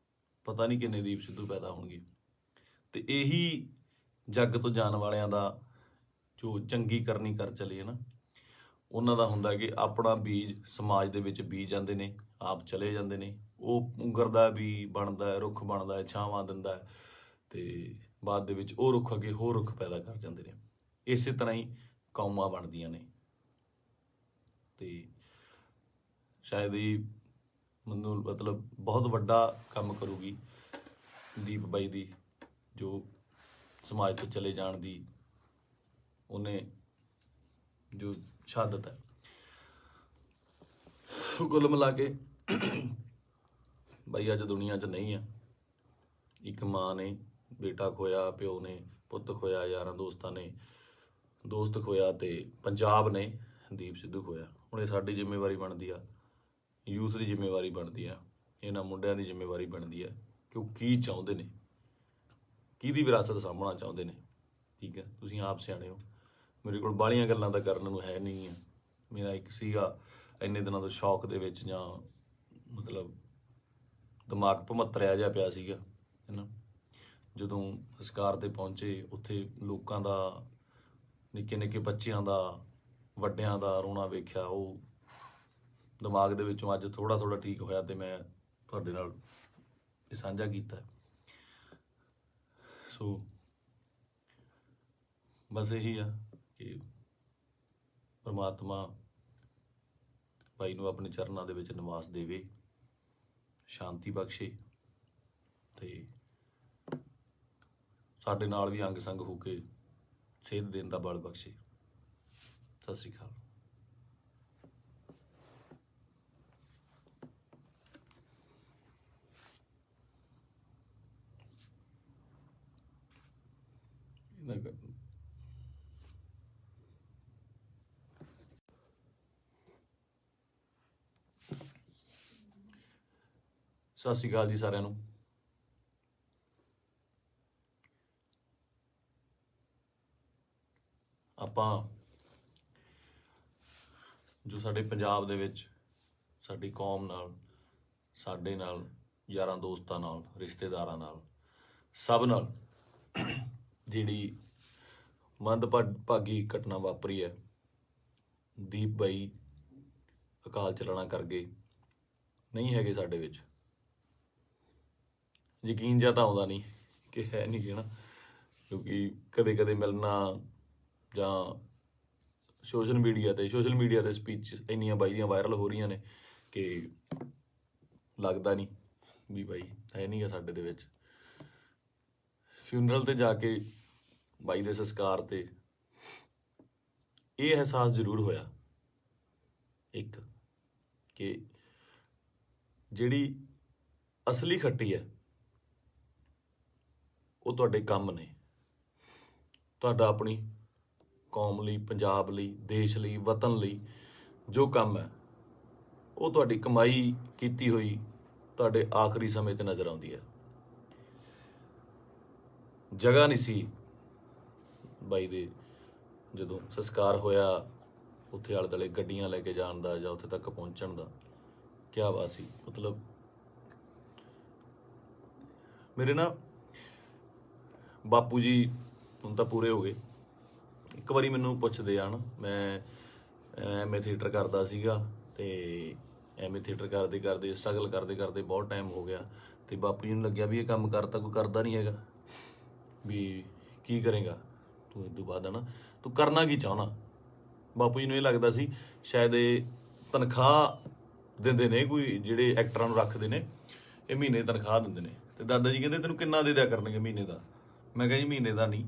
[SPEAKER 1] ਪਤਾ ਨਹੀਂ ਕਿੰਨੇ ਦੀਪ ਸਿੱਧੂ ਪੈਦਾ ਹੋਣਗੇ। ਤੇ ਇਹੀ ਜੱਗ ਤੋਂ ਜਾਣ ਵਾਲਿਆਂ ਦਾ ਜੋ ਚੰਗੀ ਕਰਨੀ ਕਰ ਚਲੇ ਹੈ ਨਾ, ਉਹਨਾਂ ਦਾ ਹੁੰਦਾ ਕਿ ਆਪਣਾ ਬੀਜ ਸਮਾਜ ਦੇ ਵਿੱਚ ਬੀਜ ਜਾਂਦੇ ਨੇ, ਆਪ ਚਲੇ ਜਾਂਦੇ ਨੇ, ਉਹ ਪੁੰਗਰਦਾ ਵੀ ਬਣਦਾ, ਰੁੱਖ ਬਣਦਾ ਹੈ, ਛਾਵਾਂ ਦਿੰਦਾ ਹੈ, ਤੇ ਬਾਅਦ ਦੇ ਵਿੱਚ ਉਹ ਰੁੱਖ ਅੱਗੇ ਹੋਰ ਰੁੱਖ ਪੈਦਾ ਕਰ ਜਾਂਦੇ ਨੇ। ਇਸੇ ਤਰ੍ਹਾਂ ਹੀ ਕੌਮਾਂ ਬਣਦੀਆਂ ਨੇ। ਤੇ ਸ਼ਾਇਦ ਇਹ ਮੈਨੂੰ ਮਤਲਬ ਬਹੁਤ ਵੱਡਾ ਕੰਮ ਕਰੂਗੀ ਦੀਪ ਬਾਈ ਦੀ, ਜੋ ਸਮਾਜ ਤੋਂ ਚਲੇ ਜਾਣ ਦੀ ਉਹਨੇ ਜੋ ਸ਼ਹਾਦਤ ਹੈ। ਕੁੱਲ ਮਿਲਾ ਕੇ ਬਾਈ ਅੱਜ ਦੁਨੀਆ 'ਚ ਨਹੀਂ ਆ। ਇੱਕ ਮਾਂ ਨੇ ਬੇਟਾ ਖੋਇਆ, ਪਿਓ ਨੇ ਪੁੱਤ ਖੋਇਆ, ਯਾਰਾਂ ਦੋਸਤਾਂ ਨੇ ਦੋਸਤ ਖੋਇਆ, ਤੇ ਪੰਜਾਬ ਨੇ ਦੀਪ ਸਿੱਧੂ ਖੋਇਆ। ਹੁਣ ਇਹ ਸਾਡੀ ਜ਼ਿੰਮੇਵਾਰੀ ਬਣਦੀ ਆ, ਯੂਥ ਦੀ ਜ਼ਿੰਮੇਵਾਰੀ ਬਣਦੀ ਆ, ਇਹਨਾਂ ਮੁੰਡਿਆਂ ਦੀ ਜ਼ਿੰਮੇਵਾਰੀ ਬਣਦੀ ਆ ਕਿ ਉਹ ਕੀ ਚਾਹੁੰਦੇ ਨੇ, ਕਿਹਦੀ ਵਿਰਾਸਤ ਸਾਂਭਣਾ ਚਾਹੁੰਦੇ ਨੇ। ਠੀਕ ਹੈ, ਤੁਸੀਂ ਆਪ ਸਿਆਣੇ ਹੋ। ਮੇਰੇ ਕੋਲ ਬਾਹਲੀਆਂ ਗੱਲਾਂ ਤਾਂ ਕਰਨ ਨੂੰ ਹੈ ਨਹੀਂ ਆ। ਮੇਰਾ ਇੱਕ ਸੀਗਾ ਇੰਨੇ ਦਿਨਾਂ ਤੋਂ ਸ਼ੌਕ ਦੇ ਵਿੱਚ, ਜਾਂ ਮਤਲਬ ਦਿਮਾਗ ਭਮੱਤਰਿਆ ਜਿਹਾ ਪਿਆ ਸੀਗਾ, ਹੈ ਨਾ। ਜਦੋਂ ਸੰਸਕਾਰ 'ਤੇ ਪਹੁੰਚੇ, ਉੱਥੇ ਲੋਕਾਂ ਦਾ, ਨਿੱਕੇ ਨਿੱਕੇ ਬੱਚਿਆਂ ਦਾ, ਵੱਡਿਆਂ ਦਾ ਰੋਣਾ ਵੇਖਿਆ, ਉਹ ਦਿਮਾਗ ਦੇ ਵਿੱਚੋਂ ਅੱਜ ਥੋੜ੍ਹਾ ਥੋੜ੍ਹਾ ਠੀਕ ਹੋਇਆ ਤੇ ਮੈਂ ਤੁਹਾਡੇ ਨਾਲ ਇਹ ਸਾਂਝਾ ਕੀਤਾ। ਸੋ ਬਸ ਇਹੀ ਆ ਕਿ ਪਰਮਾਤਮਾ ਭਾਈ ਨੂੰ ਆਪਣੇ ਚਰਨਾਂ ਦੇ ਵਿੱਚ ਨਿਵਾਸ ਦੇਵੇ, ਸ਼ਾਂਤੀ ਬਖਸ਼ੇ ਤੇ ਸਾਡੇ ਨਾਲ ਵੀ ਅੰਗ ਸੰਗ ਹੋ ਕੇ ਸੇਧ ਦੇਣ ਦਾ ਬਲ ਬਖਸ਼ੇ। ਸਤਿ ਸ਼੍ਰੀ ਅਕਾਲ। ਸਤਿ ਸ਼੍ਰੀ ਅਕਾਲ ਜੀ ਸਾਰਿਆਂ ਨੂੰ। ਆਪਾਂ ਜੋ ਸਾਡੇ ਪੰਜਾਬ ਦੇ ਵਿੱਚ ਸਾਡੀ ਕੌਮ ਨਾਲ, ਸਾਡੇ ਨਾਲ, ਯਾਰਾਂ ਦੋਸਤਾਂ ਨਾਲ, ਰਿਸ਼ਤੇਦਾਰਾਂ ਨਾਲ, ਸਭ ਨਾਲ ਜਿਹੜੀ ਮੰਦਭਾਗੀ ਘਟਨਾ ਵਾਪਰੀ ਹੈ, ਦੀਪ ਬਾਈ ਅਕਾਲ ਚਲਾਣਾ ਕਰ ਗਏ, ਨਹੀਂ ਹੈਗੇ ਸਾਡੇ ਵਿੱਚ। ਯਕੀਨ ਜਿਹਾ ਤਾਂ ਆਉਂਦਾ ਨਹੀਂ ਕਿ ਹੈ ਨਹੀਂ ਗੇ ਨਾ, ਕਿਉਂਕਿ ਕਦੇ ਕਦੇ ਮਿਲਣਾ ਜਾਂ ਸੋਸ਼ਲ ਮੀਡੀਆ ਤੇ ਸਪੀਚ ਇੰਨੀਆਂ ਬਾਈ ਦੀਆਂ ਵਾਇਰਲ ਹੋ ਰਹੀਆਂ ਨੇ ਕਿ ਲੱਗਦਾ ਨਹੀਂ ਵੀ ਬਾਈ ਹੈ ਨਹੀਂ ਗਾ ਸਾਡੇ ਦੇ ਵਿੱਚ। ਫਿਊਨਰਲ ਤੇ ਜਾ ਕੇ ਬਾਈ ਦੇ ਸੰਸਕਾਰ ਤੇ ਇਹ ਅਹਿਸਾਸ ਜ਼ਰੂਰ ਹੋਇਆ ਇੱਕ, ਕਿ ਜਿਹੜੀ ਅਸਲੀ ਖੱਟੀ ਹੈ ਉਹ ਤੁਹਾਡੇ ਕੰਮ ਨੇ। ਤੁਹਾਡਾ ਆਪਣੀ ਕੌਮ ਲਈ, ਪੰਜਾਬ ਲਈ, ਦੇਸ਼ ਲਈ, ਵਤਨ ਲਈ ਜੋ ਕੰਮ ਹੈ ਉਹ ਤੁਹਾਡੀ ਕਮਾਈ ਕੀਤੀ ਹੋਈ ਤੁਹਾਡੇ ਆਖਰੀ ਸਮੇਂ ਤੇ ਨਜ਼ਰ ਆਉਂਦੀ ਹੈ। ਜਗ੍ਹਾ ਨਹੀਂ ਸੀ ਬਾਈ ਦੇ, ਜਦੋਂ ਸੰਸਕਾਰ ਹੋਇਆ ਉੱਥੇ ਆਲੇ ਦੁਆਲੇ ਗੱਡੀਆਂ ਲੈ ਕੇ ਜਾਣ ਦਾ ਜਾਂ ਉੱਥੇ ਤੱਕ ਪਹੁੰਚਣ ਦਾ। ਕਿਆ ਬਾਤ ਸੀ। ਮਤਲਬ ਮੇਰੇ ਨਾ ਬਾਪੂ ਜੀ ਹੁਣ ਤਾਂ ਪੂਰੇ ਹੋ ਗਏ। ਇੱਕ ਵਾਰੀ ਮੈਨੂੰ ਪੁੱਛਦੇ ਆ ਨਾ, ਮੈਂ ਐਮਏ ਥੀਏਟਰ ਕਰਦਾ ਸੀਗਾ ਤੇ ਐਮਏ ਥੀਏਟਰ ਕਰਦੇ ਕਰਦੇ ਸਟਰਗਲ ਕਰਦੇ ਕਰਦੇ ਬਹੁਤ ਟਾਈਮ ਹੋ ਗਿਆ ਤੇ ਬਾਪੂ ਜੀ ਨੂੰ ਲੱਗਿਆ ਵੀ ਇਹ ਕੰਮ ਕਰਤਾ ਕੋਈ ਕਰਦਾ ਨਹੀਂ ਹੈਗਾ, ਵੀ ਕੀ ਕਰੇਗਾ ਤੂੰ ਇਸ ਤੋਂ ਬਾਅਦ, ਹੈ ਨਾ ਤੂੰ ਕਰਨਾ ਕੀ ਚਾਹੁੰਦਾ। ਬਾਪੂ ਜੀ ਨੂੰ ਇਹ ਲੱਗਦਾ ਸੀ ਸ਼ਾਇਦ ਇਹ ਤਨਖਾਹ ਦਿੰਦੇ ਨੇ, ਕੋਈ ਜਿਹੜੇ ਐਕਟਰਾਂ ਨੂੰ ਰੱਖਦੇ ਨੇ ਇਹ ਮਹੀਨੇ ਤਨਖਾਹ ਦਿੰਦੇ ਨੇ। ਤੇ ਦਾਦਾ ਜੀ ਕਹਿੰਦੇ ਤੈਨੂੰ ਕਿੰਨਾ ਦੇ ਦਿਆ ਕਰਨਗੇ ਮਹੀਨੇ ਦਾ। ਮੈਂ ਕਿਹਾ ਜੀ ਮਹੀਨੇ ਦਾ ਨਹੀਂ,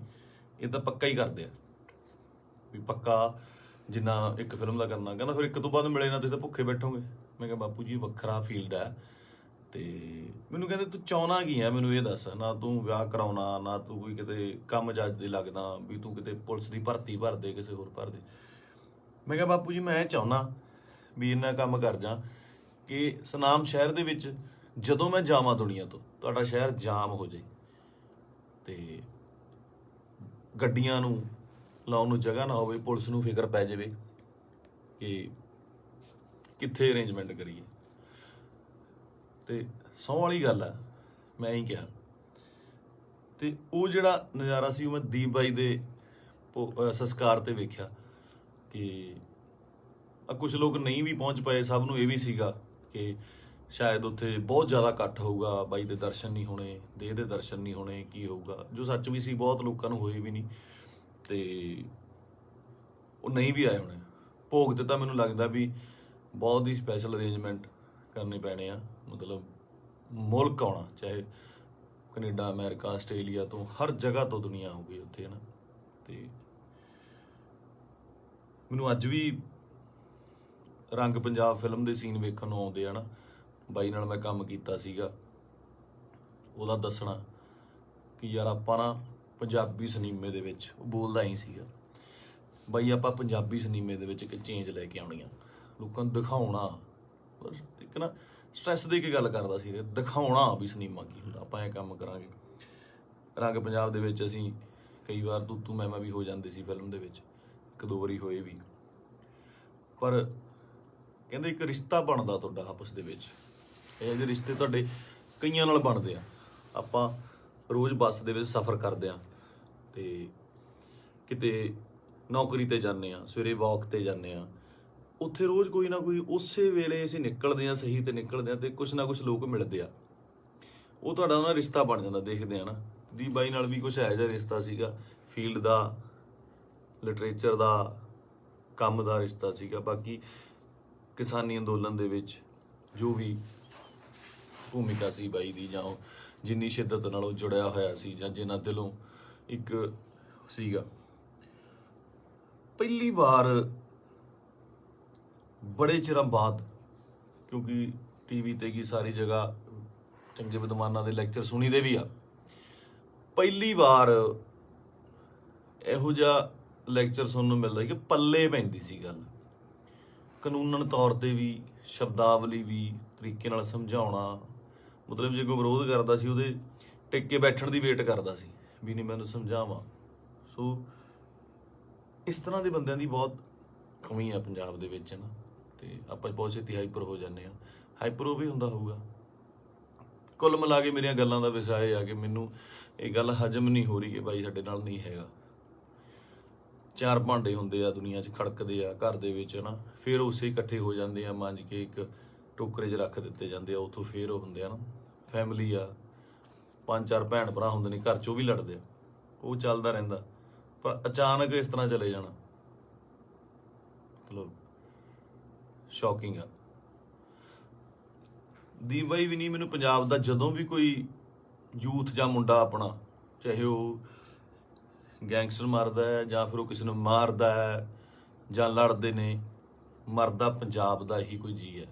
[SPEAKER 1] ਇਹ ਤਾਂ ਪੱਕਾ ਹੀ ਕਰਦੇ ਆ, ਵੀ ਪੱਕਾ ਜਿੰਨਾ ਇੱਕ ਫਿਲਮ ਦਾ ਕਰਨਾ। ਕਹਿੰਦਾ ਫਿਰ ਇੱਕ ਤੋਂ ਬਾਅਦ ਮਿਲੇ ਨਾ ਤੁਸੀਂ ਤਾਂ ਭੁੱਖੇ ਬੈਠੋਗੇ। ਮੈਂ ਕਿਹਾ ਬਾਪੂ ਜੀ ਵੱਖਰਾ ਫੀਲਡ ਹੈ। ਤੇ ਮੈਨੂੰ ਕਹਿੰਦੇ ਤੂੰ ਚਾਹੁੰਦਾ ਕੀ ਹੈ, ਮੈਨੂੰ ਇਹ ਦੱਸ। ਨਾ ਤੂੰ ਵਿਆਹ ਕਰਾਉਣਾ, ਨਾ ਤੂੰ ਕੋਈ ਕਿਤੇ ਕੰਮ ਜੱਜ ਦੇ ਲੱਗਦਾ ਵੀ ਤੂੰ ਕਿਤੇ ਪੁਲਿਸ ਦੀ ਭਰਤੀ ਭਰ ਦੇ, ਕਿਸੇ ਹੋਰ ਭਰ ਦੇ। ਮੈਂ ਕਿਹਾ ਬਾਪੂ ਜੀ ਮੈਂ ਚਾਹੁੰਦਾ ਵੀ ਇੰਨਾ ਕੰਮ ਕਰ ਜਾ ਕਿ ਸੁਨਾਮ ਸ਼ਹਿਰ ਦੇ ਵਿੱਚ ਜਦੋਂ ਮੈਂ ਜਾਵਾਂ ਦੁਨੀਆ ਤੋਂ, ਤੁਹਾਡਾ ਸ਼ਹਿਰ ਜਾਮ ਹੋ ਜਾਏ ਤੇ ਗੱਡੀਆਂ ਨੂੰ ਲਾਉਣ ਨੂੰ ਜਗ੍ਹਾ ਨਾ ਹੋਵੇ, ਪੁਲਿਸ ਨੂੰ ਫਿਕਰ ਪੈ ਜਾਵੇ ਕਿ ਕਿੱਥੇ ਅਰੇਂਜਮੈਂਟ ਕਰੀਏ। ਤੇ ਸਹੁੰ ਵਾਲੀ ਗੱਲ ਆ, ਮੈਂ ਹੀ ਕਿਹਾ। ਤੇ ਉਹ ਜਿਹੜਾ ਨਜ਼ਾਰਾ ਸੀ ਉਹ ਮੈਂ ਦੀਪ ਬਾਈ ਦੇ ਸੰਸਕਾਰ ਤੇ ਵੇਖਿਆ ਕਿ ਕੁਝ ਲੋਕ ਨਹੀਂ ਵੀ ਪਹੁੰਚ ਪਏ। ਸਭ ਨੂੰ ਇਹ ਵੀ ਸੀਗਾ ਕਿ ਸ਼ਾਇਦ ਉੱਥੇ ਬਹੁਤ ਜ਼ਿਆਦਾ ਇਕੱਠ ਹੋਊਗਾ, ਬਾਈ ਦੇ ਦਰਸ਼ਨ ਨਹੀਂ ਹੋਣੇ, ਦੇਹ ਦੇ ਦਰਸ਼ਨ ਨਹੀਂ ਹੋਣੇ, ਕੀ ਹੋਊਗਾ, ਜੋ ਸੱਚ ਵੀ ਸੀ। ਬਹੁਤ ਲੋਕਾਂ ਨੂੰ ਹੋਏ ਵੀ ਨਹੀਂ ਤੇ ਉਹ ਨਹੀਂ ਵੀ ਆਏ ਹੋਣੇ। ਭੋਗ ਤੇ ਤਾਂ ਮੈਨੂੰ ਲੱਗਦਾ ਵੀ ਬਹੁਤ ਹੀ ਸਪੈਸ਼ਲ ਅਰੇਂਜਮੈਂਟ ਕਰਨੇ ਪੈਣੇ ਆ। ਮਤਲਬ ਮੁਲਕ ਆਉਣਾ, ਚਾਹੇ ਕੈਨੇਡਾ, ਅਮਰੀਕਾ, ਆਸਟ੍ਰੇਲੀਆ ਤੋਂ, ਹਰ ਜਗ੍ਹਾ ਤੋਂ ਦੁਨੀਆ ਆਊਗੀ ਉੱਥੇ, ਹੈ ਨਾ। ਤੇ ਮੈਨੂੰ ਅੱਜ ਵੀ ਰੰਗ ਪੰਜਾਬ ਫਿਲਮ ਦੇ ਸੀਨ ਵੇਖਣ ਨੂੰ ਆਉਂਦੇ ਆ ਨਾ। ਬਾਈ ਨਾਲ ਮੈਂ ਕੰਮ ਕੀਤਾ ਸੀਗਾ, ਉਹਦਾ ਦੱਸਣਾ ਕਿ ਯਾਰ ਆਪਾਂ ਨਾ ਪੰਜਾਬੀ ਸਿਨੇਮੇ ਦੇ ਵਿੱਚ, ਉਹ ਬੋਲਦਾ ਹੀ ਸੀਗਾ ਬਾਈ, ਆਪਾਂ ਪੰਜਾਬੀ ਸਿਨੇਮੇ ਦੇ ਵਿੱਚ ਇੱਕ ਚੇਂਜ ਲੈ ਕੇ ਆਉਣੀ ਆ, ਲੋਕਾਂ ਨੂੰ ਦਿਖਾਉਣਾ। ਇੱਕ ਨਾ ਸਟ੍ਰੈਸ ਦੇ ਕੇ ਗੱਲ ਕਰਦਾ ਸੀ, ਦਿਖਾਉਣਾ ਵੀ ਸਿਨੇਮਾ ਕੀ ਹੁੰਦਾ, ਆਪਾਂ ਇਹ ਕੰਮ ਕਰਾਂਗੇ। ਰੰਗ ਪੰਜਾਬ ਦੇ ਵਿੱਚ ਅਸੀਂ ਕਈ ਵਾਰ ਤੂੰ ਮੈਂ ਵੀ ਹੋ ਜਾਂਦੇ ਸੀ ਫਿਲਮ ਦੇ ਵਿੱਚ, ਇੱਕ ਦੋ ਵਾਰੀ ਹੋਏ ਵੀ। ਪਰ ਕਹਿੰਦੇ ਇੱਕ ਰਿਸ਼ਤਾ ਬਣਦਾ ਤੁਹਾਡਾ ਆਪਸ ਦੇ ਵਿੱਚ। ਇਹ ਜਿਹੇ ਰਿਸ਼ਤੇ ਤੁਹਾਡੇ ਕਈਆਂ ਨਾਲ ਬਣਦੇ ਆ। ਆਪਾਂ ਰੋਜ਼ ਬੱਸ ਦੇ ਵਿੱਚ ਸਫ਼ਰ ਕਰਦੇ ਹਾਂ ਤੇ ਕਿਤੇ ਨੌਕਰੀ ਤੇ ਜਾਂਦੇ ਹਾਂ, ਸਵੇਰੇ ਵਾਕ ਤੇ ਜਾਂਦੇ ਹਾਂ, ਉੱਥੇ ਰੋਜ਼ ਕੋਈ ਨਾ ਕੋਈ ਉਸੇ ਵੇਲੇ ਅਸੀਂ ਨਿਕਲਦੇ ਹਾਂ, ਸਹੀ ਤੇ ਨਿਕਲਦੇ ਹਾਂ, ਤੇ ਕੁਛ ਨਾ ਕੁਛ ਲੋਕ ਮਿਲਦੇ ਆ, ਉਹ ਤੁਹਾਡਾ ਉਹਨਾਂ ਰਿਸ਼ਤਾ ਬਣ ਜਾਂਦਾ। ਦੇਖਦੇ ਆ ਨਾ, ਦੀਪ ਬਾਈ ਨਾਲ ਵੀ ਕੁਛ ਇਹੋ ਜਿਹਾ ਰਿਸ਼ਤਾ ਸੀਗਾ, ਫੀਲਡ ਦਾ, ਲਿਟਰੇਚਰ ਦਾ, ਕੰਮ ਦਾ ਰਿਸ਼ਤਾ ਸੀਗਾ। ਬਾਕੀ ਕਿਸਾਨੀ ਅੰਦੋਲਨ ਦੇ ਵਿੱਚ ਜੋ ਵੀ ਭੂਮਿਕਾ ਸੀ ਬਾਈ ਦੀ, ਜਾਂ ਉਹ ਜਿੰਨੀ ਸ਼ਿੱਦਤ ਨਾਲ ਉਹ ਜੁੜਿਆ ਹੋਇਆ ਸੀ, ਜਾਂ ਜਿੰਨਾ ਦਿਲੋਂ ਇੱਕ ਸੀਗਾ। ਪਹਿਲੀ ਵਾਰ ਬੜੇ ਚਿਰਾਂ ਬਾਅਦ, ਕਿਉਂਕਿ ਟੀਵੀ ਤੇ ਕੀ ਸਾਰੀ ਜਗ੍ਹਾ ਚੰਗੇ ਵਿਦਵਾਨਾਂ ਦੇ ਲੈਕਚਰ ਸੁਣੀਦੇ ਵੀ ਆ, ਪਹਿਲੀ ਵਾਰ ਇਹੋ ਜਿਹਾ ਲੈਕਚਰ ਸੁਣਨ ਨੂੰ ਮਿਲਦਾ ਕਿ ਪੱਲੇ ਪੈਂਦੀ ਸੀ ਗੱਲ, ਕਾਨੂੰਨਨ ਤੌਰ ਤੇ ਵੀ, ਸ਼ਬਦਾਵਲੀ ਵੀ, ਤਰੀਕੇ ਨਾਲ ਸਮਝਾਉਣਾ। ਮਤਲਬ ਜੇ ਕੋਈ ਵਿਰੋਧ ਕਰਦਾ ਸੀ, ਉਹਦੇ ਟਿਕ ਕੇ ਬੈਠਣ ਦੀ ਵੇਟ ਕਰਦਾ ਸੀ ਵੀ ਨਹੀਂ ਮੈਨੂੰ ਸਮਝਾਵਾਂ। ਸੋ ਇਸ ਤਰ੍ਹਾਂ ਦੇ ਬੰਦਿਆਂ ਦੀ ਬਹੁਤ ਕਮੀ ਆ ਪੰਜਾਬ ਦੇ ਵਿੱਚ ਨਾ, ਤੇ ਆਪਾਂ ਬਹੁਤ ਛੇਤੀ ਹਾਈਪਰ ਹੋ ਜਾਂਦੇ ਹਾਂ। ਹਾਈਪਰ ਉਹ ਵੀ ਹੁੰਦਾ ਹੋਊਗਾ। ਕੁੱਲ ਮਿਲਾ ਕੇ ਮੇਰੀਆਂ ਗੱਲਾਂ ਦਾ ਵਿਸ਼ਾ ਇਹ ਆ ਕਿ ਮੈਨੂੰ ਇਹ ਗੱਲ ਹਜਮ ਨਹੀਂ ਹੋ ਰਹੀ ਕਿ ਬਾਈ ਸਾਡੇ ਨਾਲ ਨਹੀਂ ਹੈਗਾ। ਚਾਰ ਭਾਂਡੇ ਹੁੰਦੇ ਆ ਦੁਨੀਆ 'ਚ, ਖੜਕਦੇ ਆ ਘਰ ਦੇ ਵਿੱਚ ਨਾ, ਫਿਰ ਉਸੇ ਇਕੱਠੇ ਹੋ ਜਾਂਦੇ ਆ, ਮਾਂਜ ਕੇ ਇੱਕ ਟੋਕਰੇ 'ਚ ਰੱਖ ਦਿੱਤੇ ਜਾਂਦੇ ਆ, ਉੱਥੋਂ ਫਿਰ ਉਹ ਹੁੰਦੇ ਆ ਨਾ ਫੈਮਿਲੀ ਆ, 5-4 ਭੈਣ ਭਰਾ ਹੁੰਦੇ ਨੇ ਘਰ 'ਚ, ਉਹ ਵੀ ਲੜਦੇ ਆ, ਉਹ ਚੱਲਦਾ ਰਹਿੰਦਾ। ਪਰ ਅਚਾਨਕ ਇਸ ਤਰ੍ਹਾਂ ਚਲੇ ਜਾਣਾ ਮਤਲਬ ਸ਼ੌਕਿੰਗ ਆ। ਦੀਪ ਬਾਈ ਵੀ ਨਹੀਂ, ਮੈਨੂੰ ਪੰਜਾਬ ਦਾ ਜਦੋਂ ਵੀ ਕੋਈ ਯੂਥ ਜਾਂ ਮੁੰਡਾ ਆਪਣਾ, ਚਾਹੇ ਉਹ ਗੈਂਗਸਟਰ ਮਾਰਦਾ ਹੈ ਜਾਂ ਫਿਰ ਉਹ ਕਿਸੇ ਨੂੰ ਮਾਰਦਾ ਹੈ ਜਾਂ ਲੜਦੇ ਨੇ, ਮਰਦਾ ਪੰਜਾਬ ਦਾ ਹੀ ਕੋਈ ਜੀ ਹੈ।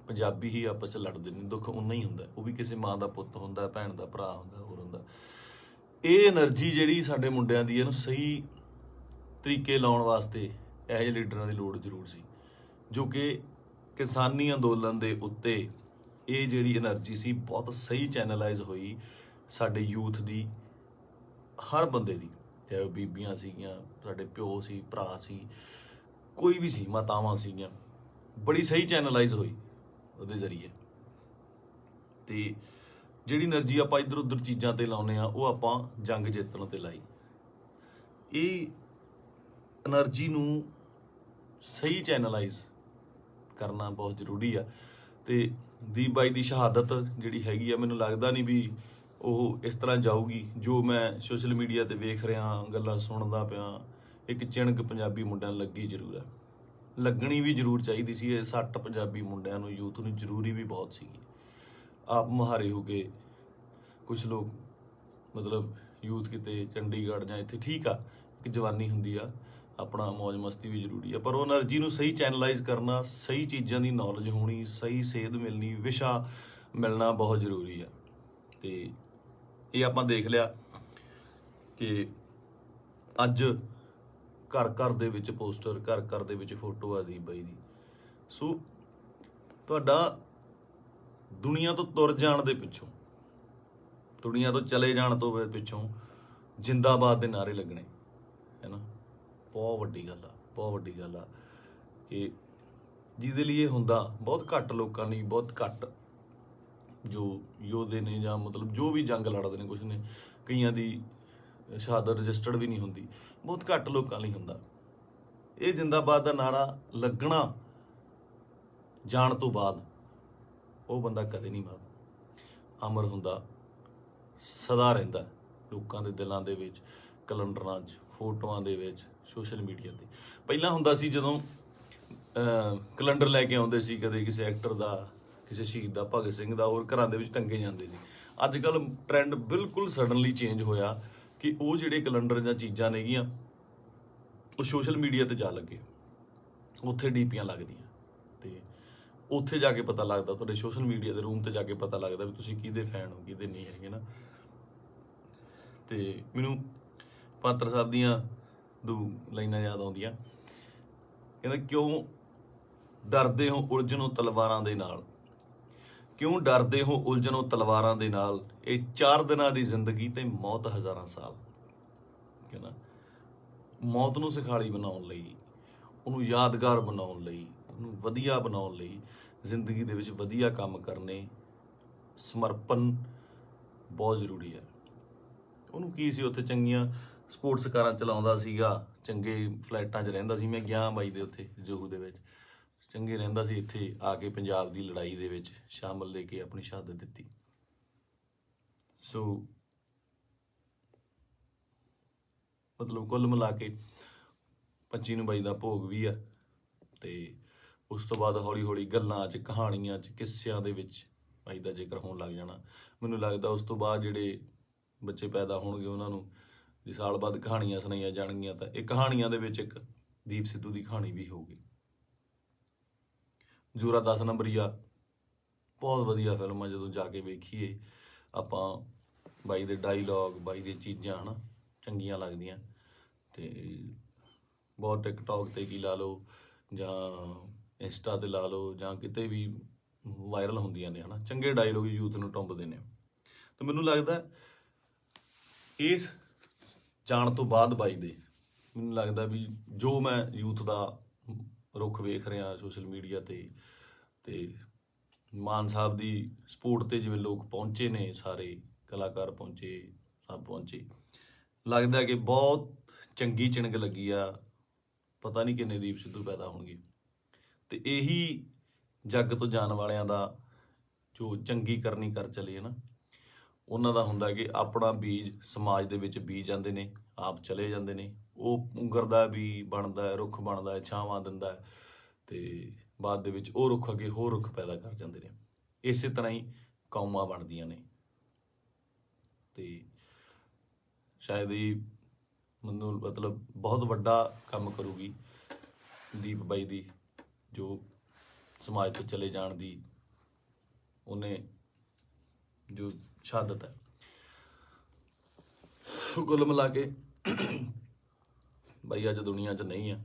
[SPEAKER 1] ਪੰਜਾਬੀ ਹੀ ਆਪਸ 'ਚ ਲੜਦੇ ਨੇ, ਦੁੱਖ ਉਨਾ ਹੀ ਹੁੰਦਾ, ਉਹ ਵੀ ਕਿਸੇ ਮਾਂ ਦਾ ਪੁੱਤ ਹੁੰਦਾ, ਭੈਣ ਦਾ ਭਰਾ ਹੁੰਦਾ, ਹੋਰ ਹੁੰਦਾ। ਇਹ એનર્ਜੀ ਜਿਹੜੀ ਸਾਡੇ ਮੁੰਡਿਆਂ ਦੀ, ਇਹਨੂੰ ਸਹੀ ਤਰੀਕੇ ਲਾਉਣ ਵਾਸਤੇ ਇਹੋ ਜਿਹੇ ਲੀਡਰਾਂ ਦੀ ਲੋੜ ਜ਼ਰੂਰ ਸੀ, ਜੋ ਕਿ ਕਿਸਾਨੀ ਅੰਦੋਲਨ ਦੇ ਉੱਤੇ ਇਹ ਜਿਹੜੀ એનર્ਜੀ ਸੀ ਬਹੁਤ ਸਹੀ ਚੈਨਲਾਈਜ਼ ਹੋਈ ਸਾਡੇ ਯੂਥ ਦੀ, ਹਰ ਬੰਦੇ ਦੀ, ਚਾਹੇ ਉਹ ਬੀਬੀਆਂ ਸੀਗੀਆਂ, ਸਾਡੇ ਪਿਓ ਸੀ, ਭਰਾ ਸੀ, ਕੋਈ ਵੀ ਸੀ, ਮਾਤਾਵਾਂ ਸੀਗੀਆਂ, ਬੜੀ ਸਹੀ ਚੈਨਲਾਈਜ਼ ਹੋਈ ਉਹਦੇ ਜ਼ਰੀਏ। ਤੇ ਜਿਹੜੀ એનર્ਜੀ ਆਪਾਂ ਇੱਧਰ ਉੱਧਰ ਚੀਜ਼ਾਂ ਤੇ ਲਾਉਂਦੇ ਆ, ਉਹ ਆਪਾਂ ਜੰਗ ਜਿੱਤਣ ਤੇ ਲਾਈ। ਇਹ એનર્ਜੀ ਨੂੰ ਸਹੀ ਚੈਨਲਾਈਜ਼ ਕਰਨਾ ਬਹੁਤ ਜ਼ਰੂਰੀ ਆ। ਤੇ ਦੀਪ ਬਾਈ ਦੀ ਸ਼ਹਾਦਤ ਜਿਹੜੀ ਹੈਗੀ ਆ, ਮੈਨੂੰ ਲੱਗਦਾ ਨਹੀਂ ਵੀ ਉਹ ਇਸ ਤਰ੍ਹਾਂ ਜਾਊਗੀ। ਜੋ ਮੈਂ ਸੋਸ਼ਲ ਮੀਡੀਆ ਤੇ ਵੇਖ ਰਿਹਾ, ਗੱਲਾਂ ਸੁਣਦਾ ਪਿਆ, ਇੱਕ ਚਿਣਕ ਪੰਜਾਬੀ ਮੁੰਡਿਆਂ ਨੂੰ ਲੱਗੀ ਜ਼ਰੂਰ ਆ, ਲੱਗਣੀ ਵੀ ਜ਼ਰੂਰ ਚਾਹੀਦੀ ਸੀ। ਇਹ 60 ਪੰਜਾਬੀ ਮੁੰਡਿਆਂ ਨੂੰ, ਯੂਥ ਨੂੰ ਜ਼ਰੂਰੀ ਵੀ ਬਹੁਤ ਸੀਗੀ। ਆਪ ਮੁਹਾਰੇ ਹੋ ਕੇ ਕੁਛ ਲੋਕ ਮਤਲਬ ਯੂਥ ਕਿਤੇ ਚੰਡੀਗੜ੍ਹ ਜਾਂ ਇੱਥੇ, ਠੀਕ ਆ, ਇੱਕ ਜਵਾਨੀ ਹੁੰਦੀ ਆ, ਆਪਣਾ ਮੌਜ ਮਸਤੀ ਵੀ ਜ਼ਰੂਰੀ ਆ, ਪਰ ਉਹ એનર્ਜੀ ਨੂੰ ਸਹੀ ਚੈਨਲਾਈਜ਼ ਕਰਨਾ, ਸਹੀ ਚੀਜ਼ਾਂ ਦੀ ਨੌਲੇਜ ਹੋਣੀ, ਸਹੀ ਸੇਧ ਮਿਲਣੀ, ਵਿਸ਼ਾ ਮਿਲਣਾ ਬਹੁਤ ਜ਼ਰੂਰੀ ਆ। ਤੇ ਇਹ ਆਪਾਂ ਦੇਖ ਲਿਆ ਕਿ ਅੱਜ ਘਰ ਘਰ ਦੇ ਵਿੱਚ ਪੋਸਟਰ, ਘਰ ਘਰ ਦੇ ਵਿੱਚ ਫੋਟੋ ਆ ਦੀਪ ਬਾਈ ਦੀ। ਸੋ ਤੁਹਾਡਾ ਦੁਨੀਆ ਤੋਂ ਤੁਰ ਜਾਣ ਦੇ ਪਿੱਛੋਂ, ਦੁਨੀਆ ਤੋਂ ਚਲੇ ਜਾਣ ਤੋਂ ਪਿੱਛੋਂ ਜਿੰਦਾਬਾਦ ਦੇ ਨਾਅਰੇ ਲੱਗਣੇ ਹੈ ਨਾ, ਬਹੁਤ ਵੱਡੀ ਗੱਲ ਆ, ਬਹੁਤ ਵੱਡੀ ਗੱਲ ਆ। ਕਿ ਜਿਹਦੇ ਲਈ ਇਹ ਹੁੰਦਾ ਬਹੁਤ ਘੱਟ ਲੋਕਾਂ ਲਈ, ਬਹੁਤ ਘੱਟ ਜੋ ਯੋਧੇ ਨੇ ਜਾਂ ਮਤਲਬ ਜੋ ਵੀ ਜੰਗ ਲੜਦੇ ਨੇ, ਕੁਛ ਨੇ, ਕਈਆਂ ਦੀ ਸ਼ਹਾਦਤ ਰਜਿਸਟਰਡ ਵੀ ਨਹੀਂ ਹੁੰਦੀ, ਬਹੁਤ ਘੱਟ ਲੋਕਾਂ ਲਈ ਹੁੰਦਾ। ਇਹ ਜਿੰਦਾਬਾਦ ਦਾ ਨਾਰਾ ਲੱਗਣਾ ਜਾਣ ਤੋਂ ਬਾਅਦ ਉਹ ਬੰਦਾ ਕਦੇ ਨਹੀਂ ਮਰਦਾ, ਅਮਰ ਹੁੰਦਾ, ਸਦਾ ਰਹਿੰਦਾ ਲੋਕਾਂ ਦੇ ਦਿਲਾਂ ਦੇ ਵਿੱਚ, ਕੈਲੰਡਰਾਂ 'ਚ, ਫੋਟੋਆਂ ਦੇ ਵਿੱਚ, ਸੋਸ਼ਲ ਮੀਡੀਆ ਤੇ। ਪਹਿਲਾਂ ਹੁੰਦਾ ਸੀ ਜਦੋਂ ਕੈਲੰਡਰ ਲੈ ਕੇ ਆਉਂਦੇ ਸੀ, ਕਦੇ ਕਿਸੇ ਐਕਟਰ ਦਾ, ਕਿਸੇ ਸ਼ਹੀਦ ਦਾ, ਭਗਤ ਸਿੰਘ ਦਾ, ਹੋਰ ਘਰਾਂ ਦੇ ਵਿੱਚ ਟੰਗੇ ਜਾਂਦੇ ਸੀ। ਅੱਜ ਕੱਲ੍ਹ ਟ੍ਰੈਂਡ ਬਿਲਕੁਲ ਸਡਨਲੀ ਚੇਂਜ ਹੋਇਆ ਕਿ ਉਹ ਜਿਹੜੇ ਕੈਲੰਡਰ ਜਾਂ ਚੀਜ਼ਾਂ ਨੇਗੀਆਂ ਉਹ ਸੋਸ਼ਲ ਮੀਡੀਆ ਤੇ ਜਾ ਲੱਗੇ, ਉੱਥੇ ਡੀਪੀਆਂ ਲੱਗਦੀਆਂ, ਤੇ ਉੱਥੇ ਜਾ ਕੇ ਪਤਾ ਲੱਗਦਾ, ਤੁਹਾਡੇ ਸੋਸ਼ਲ ਮੀਡੀਆ ਦੇ ਰੂਮ ਤੇ ਜਾ ਕੇ ਪਤਾ ਲੱਗਦਾ ਵੀ ਤੁਸੀਂ ਕਿਹਦੇ ਫੈਨ ਹੋ, ਕਿਹਦੇ ਨਹੀਂ ਹੈਗੇ ਨਾ। ਤੇ ਮੈਨੂੰ ਪਾਤਰ ਸਾਹਿਬ ਦੀਆਂ ਦੋ ਲਾਈਨਾਂ ਯਾਦ ਆਉਂਦੀਆਂ, ਕਹਿੰਦਾ ਕਿਉਂ ਡਰਦੇ ਹੋ ਉਲਝਣੋਂ ਤਲਵਾਰਾਂ ਦੇ ਨਾਲ, ਕਿਉਂ ਡਰਦੇ ਹੋ ਉਲਝਣੋਂ ਤਲਵਾਰਾਂ ਦੇ ਨਾਲ, ਇਹ 4 ਦਿਨਾਂ ਦੀ ਜ਼ਿੰਦਗੀ ਤੇ ਮੌਤ ਹਜ਼ਾਰਾਂ ਸਾਲ। ਕਹਿੰਦਾ ਮੌਤ ਨੂੰ ਸਿਖਾਲੀ ਬਣਾਉਣ ਲਈ, ਉਹਨੂੰ ਯਾਦਗਾਰ ਬਣਾਉਣ ਲਈ, ਉਹਨੂੰ ਵਧੀਆ ਬਣਾਉਣ ਲਈ, ਜ਼ਿੰਦਗੀ ਦੇ ਵਿੱਚ ਵਧੀਆ ਕੰਮ ਕਰਨੇ, ਸਮਰਪਣ ਬਹੁਤ ਜ਼ਰੂਰੀ ਹੈ। ਉਹਨੂੰ ਕੀ ਸੀ, ਉੱਥੇ ਚੰਗੀਆਂ ਸਪੋਰਟਸ ਕਾਰਾਂ ਚਲਾਉਂਦਾ ਸੀਗਾ, ਚੰਗੇ ਫਲੈਟਾਂ 'ਚ ਰਹਿੰਦਾ ਸੀ। ਮੈਂ ਗਿਆ ਬਾਈ ਦੇ ਉੱਥੇ ਜੋਹੂ ਦੇ ਵਿੱਚ, ਚੰਗੇ ਰਹਿੰਦਾ ਸੀ। ਇੱਥੇ ਆ ਕੇ ਪੰਜਾਬ ਦੀ ਲੜਾਈ ਦੇ ਵਿੱਚ ਸ਼ਾਮਲ ਲੈ ਕੇ ਆਪਣੀ ਸ਼ਹਾਦਤ ਦਿੱਤੀ। ਸੋ ਮਤਲਬ ਕੁੱਲ ਮਿਲਾ ਕੇ 25 ਨੂੰ ਬਾਈ ਦਾ ਭੋਗ ਵੀ ਆ। ਤੇ ਉਸ ਤੋਂ ਬਾਅਦ ਹੌਲੀ ਹੌਲੀ ਗੱਲਾਂ 'ਚ, ਕਹਾਣੀਆਂ 'ਚ, ਕਿੱਸਿਆਂ ਦੇ ਵਿੱਚ ਬਾਈ ਦਾ ਜ਼ਿਕਰ ਹੋਣ ਲੱਗ ਜਾਣਾ। ਮੈਨੂੰ ਲੱਗਦਾ ਉਸ ਤੋਂ ਬਾਅਦ ਜਿਹੜੇ ਬੱਚੇ ਪੈਦਾ ਹੋਣਗੇ ਉਹਨਾਂ ਨੂੰ ਜੇ ਸਾਲ ਬਾਅਦ ਕਹਾਣੀਆਂ ਸੁਣਾਈਆਂ ਜਾਣਗੀਆਂ ਤਾਂ ਇਹ ਕਹਾਣੀਆਂ ਦੇ ਵਿੱਚ ਇੱਕ ਦੀਪ ਸਿੱਧੂ ਦੀ ਕਹਾਣੀ ਵੀ ਹੋਊਗੀ। ਜ਼ੋਰਾ 10 ਨੰਬਰੀਆ ਬਹੁਤ ਵਧੀਆ ਫਿਲਮ ਆ। ਜਦੋਂ ਜਾ ਕੇ ਵੇਖੀਏ ਆਪਾਂ, ਬਾਈ ਦੇ ਡਾਇਲੋਗ, ਬਾਈ ਦੀਆਂ ਚੀਜ਼ਾਂ ਹਨਾ ਚੰਗੀਆਂ ਲੱਗਦੀਆਂ। ਤੇ ਬਹੁਤ ਟਿਕਟੋਕ ਤੇ ਕੀ ਲਾ ਲਓ ਜਾਂ ਇੰਸਟਾ ਤੇ ਲਾ ਲਓ ਜਾਂ ਕਿਤੇ ਵੀ ਵਾਇਰਲ ਹੁੰਦੀਆਂ ਨੇ ਹਨਾ, ਚੰਗੇ ਡਾਇਲੋਗ ਯੂਥ ਨੂੰ ਟੁੰਬਦੇ ਨੇ। ਤੇ ਮੈਨੂੰ ਲੱਗਦਾ ਇਸ ਜਾਣ ਤੋਂ ਬਾਅਦ ਬਾਈ ਦੇ, ਮੈਨੂੰ ਲੱਗਦਾ ਵੀ ਜੋ ਮੈਂ ਯੂਥ ਦਾ ਰੁੱਖ ਵੇਖ ਰਿਹਾ ਸੋਸ਼ਲ ਮੀਡੀਆ ਤੇ ਮਾਨ ਸਾਹਿਬ ਦੀ ਸਪੋਰਟ ਤੇ ਜਿਵੇਂ ਲੋਕ ਪਹੁੰਚੇ ਨੇ, ਸਾਰੇ ਕਲਾਕਾਰ ਪਹੁੰਚੇ, ਸਭ ਪਹੁੰਚੇ, ਲੱਗਦਾ ਕਿ ਬਹੁਤ ਚੰਗੀ ਚਿਣਗ ਲੱਗੀ ਆ। ਪਤਾ ਨਹੀਂ ਕਿੰਨੇ ਦੀਪ ਸਿੱਧੂ ਪੈਦਾ ਹੋਣਗੇ। ਤੇ ਇਹੀ ਜੱਗ ਤੋਂ ਜਾਣ ਵਾਲਿਆਂ ਦਾ ਜੋ ਚੰਗੀ ਕਰਨੀ ਕਰ ਚਲੇ ਨਾ, ਉਹਨਾਂ ਦਾ ਹੁੰਦਾ ਕਿ ਆਪਣਾ ਬੀਜ ਸਮਾਜ ਦੇ ਵਿੱਚ ਬੀਜ ਜਾਂਦੇ ਨੇ, ਆਪ ਚਲੇ ਜਾਂਦੇ ਨੇ। ਉਹ ਪੁੰਗਰਦਾ ਵੀ ਬਣਦਾ, ਰੁੱਖ ਬਣਦਾ, ਛਾਵਾਂ ਦਿੰਦਾ, ਤੇ ਬਾਅਦ ਦੇ ਵਿੱਚ ਉਹ ਰੁੱਖ ਅੱਗੇ ਹੋਰ ਰੁੱਖ ਪੈਦਾ ਕਰ ਜਾਂਦੇ ਨੇ। ਇਸੇ ਤਰ੍ਹਾਂ ਹੀ ਕੌਮਾਂ ਬਣਦੀਆਂ ਨੇ। ਤੇ ਸ਼ਾਇਦ ਇਹ ਮੈਨੂੰ ਮਤਲਬ ਬਹੁਤ ਵੱਡਾ ਕੰਮ ਕਰੂਗੀ ਦੀਪ ਬਾਈ ਦੀ, ਜੋ ਸਮਾਜ ਤੋਂ ਚਲੇ ਜਾਣ ਦੀ ਉਹਨੇ ਜੋ ਸ਼ਹਾਦਤ ਹੈ। ਕੁੱਲ ਮਿਲਾ ਕੇ ਬਾਈ ਅੱਜ ਦੁਨੀਆ 'ਚ ਨਹੀਂ ਆ।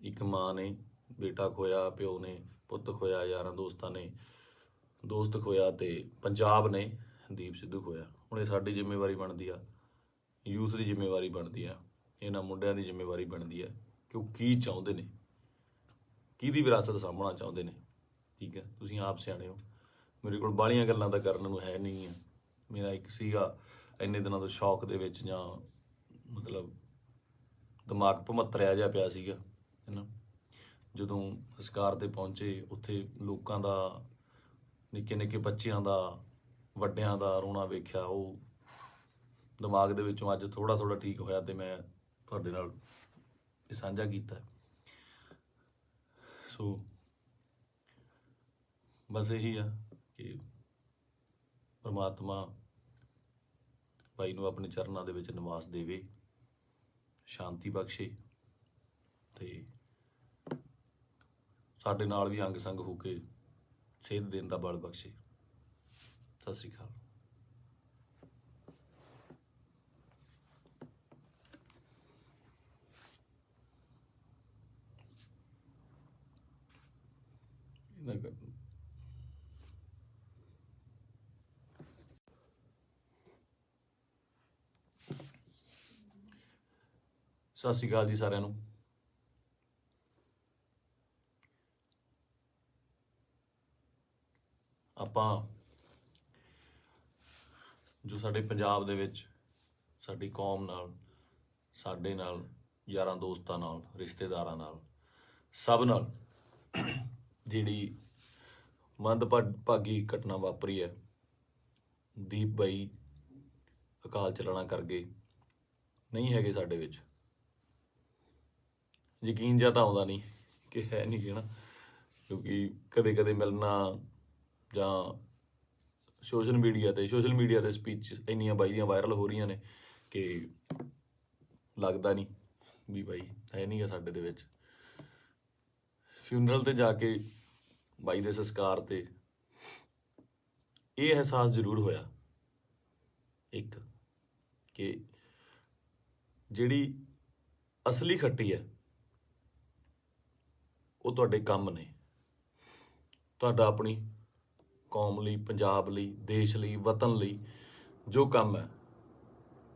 [SPEAKER 1] ਇੱਕ ਮਾਂ ਨੇ ਬੇਟਾ ਖੋਇਆ, ਪਿਓ ਨੇ ਪੁੱਤ ਖੋਇਆ, ਯਾਰਾਂ ਦੋਸਤਾਂ ਨੇ ਦੋਸਤ ਖੋਇਆ, ਤੇ ਪੰਜਾਬ ਨੇ ਦੀਪ ਸਿੱਧੂ ਖੋਇਆ। ਹੁਣ ਇਹ ਸਾਡੀ ਜ਼ਿੰਮੇਵਾਰੀ ਬਣਦੀ ਆ, ਯੂਥ ਦੀ ਜ਼ਿੰਮੇਵਾਰੀ ਬਣਦੀ ਆ, ਇਹਨਾਂ ਮੁੰਡਿਆਂ ਦੀ ਜ਼ਿੰਮੇਵਾਰੀ ਬਣਦੀ ਆ ਕਿ ਉਹ ਕੀ ਚਾਹੁੰਦੇ ਨੇ, ਕਿਹਦੀ ਵਿਰਾਸਤ ਸਾਂਭਣਾ ਚਾਹੁੰਦੇ ਨੇ। ਠੀਕ ਹੈ, ਤੁਸੀਂ ਆਪ ਸਿਆਣੇ ਹੋ। ਮੇਰੇ ਕੋਲ ਬਾਹਲੀਆਂ ਗੱਲਾਂ ਤਾਂ ਕਰਨ ਨੂੰ ਹੈ ਨਹੀਂ ਆ। ਮੇਰਾ ਇੱਕ ਸੀਗਾ ਇੰਨੇ ਦਿਨਾਂ ਤੋਂ ਸ਼ੌਕ ਦੇ ਵਿੱਚ, ਜਾਂ ਮਤਲਬ ਦਿਮਾਗ ਭਮੱਤਰਿਆ ਜਿਹਾ ਪਿਆ ਸੀਗਾ ਹੈ ਨਾ। ਜਦੋਂ ਸੰਸਕਾਰ ਤੇ ਪਹੁੰਚੇ, ਉੱਥੇ ਲੋਕਾਂ ਦਾ, ਨਿੱਕੇ ਨਿੱਕੇ ਬੱਚਿਆਂ ਦਾ, ਵੱਡਿਆਂ ਦਾ ਰੋਣਾ ਵੇਖਿਆ, ਉਹ ਦਿਮਾਗ ਦੇ ਵਿੱਚੋਂ ਅੱਜ ਥੋੜ੍ਹਾ ਥੋੜ੍ਹਾ ਠੀਕ ਹੋਇਆ ਤੇ ਮੈਂ ਤੁਹਾਡੇ ਨਾਲ ਇਹ ਸਾਂਝਾ ਕੀਤਾ। ਸੋ ਬਸ ਇਹੀ ਆ ਕਿ ਪਰਮਾਤਮਾ ਬਾਈ ਨੂੰ ਆਪਣੇ ਚਰਨਾਂ ਦੇ ਵਿੱਚ ਨਿਵਾਸ ਦੇਵੇ, ਸ਼ਾਂਤੀ ਬਖਸ਼ੇ, ਤੇ ਸਾਡੇ ਨਾਲ ਵੀ ਅੰਗ ਸੰਗ ਹੋ ਕੇ ਸੇਧ ਦੇਣ ਦਾ ਬਲ ਬਖਸ਼ੇ। ਸਤਿ ਸ਼੍ਰੀ ਅਕਾਲ। ਸਤਿ ਸ਼੍ਰੀ ਅਕਾਲ ਜੀ ਸਾਰਿਆਂ ਨੂੰ। ਆਪਾਂ ਜੋ ਸਾਡੇ ਪੰਜਾਬ ਦੇ ਵਿੱਚ ਸਾਡੀ ਕੌਮ ਨਾਲ, ਸਾਡੇ ਨਾਲ, ਯਾਰਾਂ ਦੋਸਤਾਂ ਨਾਲ, ਰਿਸ਼ਤੇਦਾਰਾਂ ਨਾਲ, ਸਭ ਨਾਲ ਜਿਹੜੀ ਮੰਦਭਾਗੀ ਘਟਨਾ ਵਾਪਰੀ ਹੈ, ਦੀਪ ਬਾਈ ਅਕਾਲ ਚਲਾਣਾ ਕਰ ਗਏ, ਨਹੀਂ ਹੈਗੇ ਸਾਡੇ ਵਿੱਚ। ਯਕੀਨ ਜਿਹਾ ਤਾਂ ਆਉਂਦਾ ਨਹੀਂ ਕਿ ਹੈ ਨਹੀਂ ਗੇ ਨਾ, ਕਿਉਂਕਿ ਕਦੇ ਕਦੇ ਮਿਲਣਾ ਜਾਂ ਸੋਸ਼ਲ ਮੀਡੀਆ ਤੇ ਸਪੀਚ ਇੰਨੀਆਂ ਬਾਈ ਦੀਆਂ ਵਾਇਰਲ ਹੋ ਰਹੀਆਂ ਨੇ ਕਿ ਲੱਗਦਾ ਨਹੀਂ ਵੀ ਬਾਈ ਹੈ ਨਹੀਂ ਗਾ ਸਾਡੇ ਦੇ ਵਿੱਚ। ਫਿਊਨਰਲ ਤੇ ਜਾ ਕੇ ਬਾਈ ਦੇ ਸੰਸਕਾਰ ਤੇ ਇਹ ਅਹਿਸਾਸ ਜ਼ਰੂਰ ਹੋਇਆ ਇੱਕ, ਕਿ ਜਿਹੜੀ ਅਸਲੀ ਖੱਟੀ ਹੈ ਉਹ ਤੁਹਾਡੇ ਕੰਮ ਨੇ। ਤੁਹਾਡਾ ਆਪਣੀ ਕੌਮ ਲਈ, ਪੰਜਾਬ ਲਈ, ਦੇਸ਼ ਲਈ, ਵਤਨ ਲਈ ਜੋ ਕੰਮ ਹੈ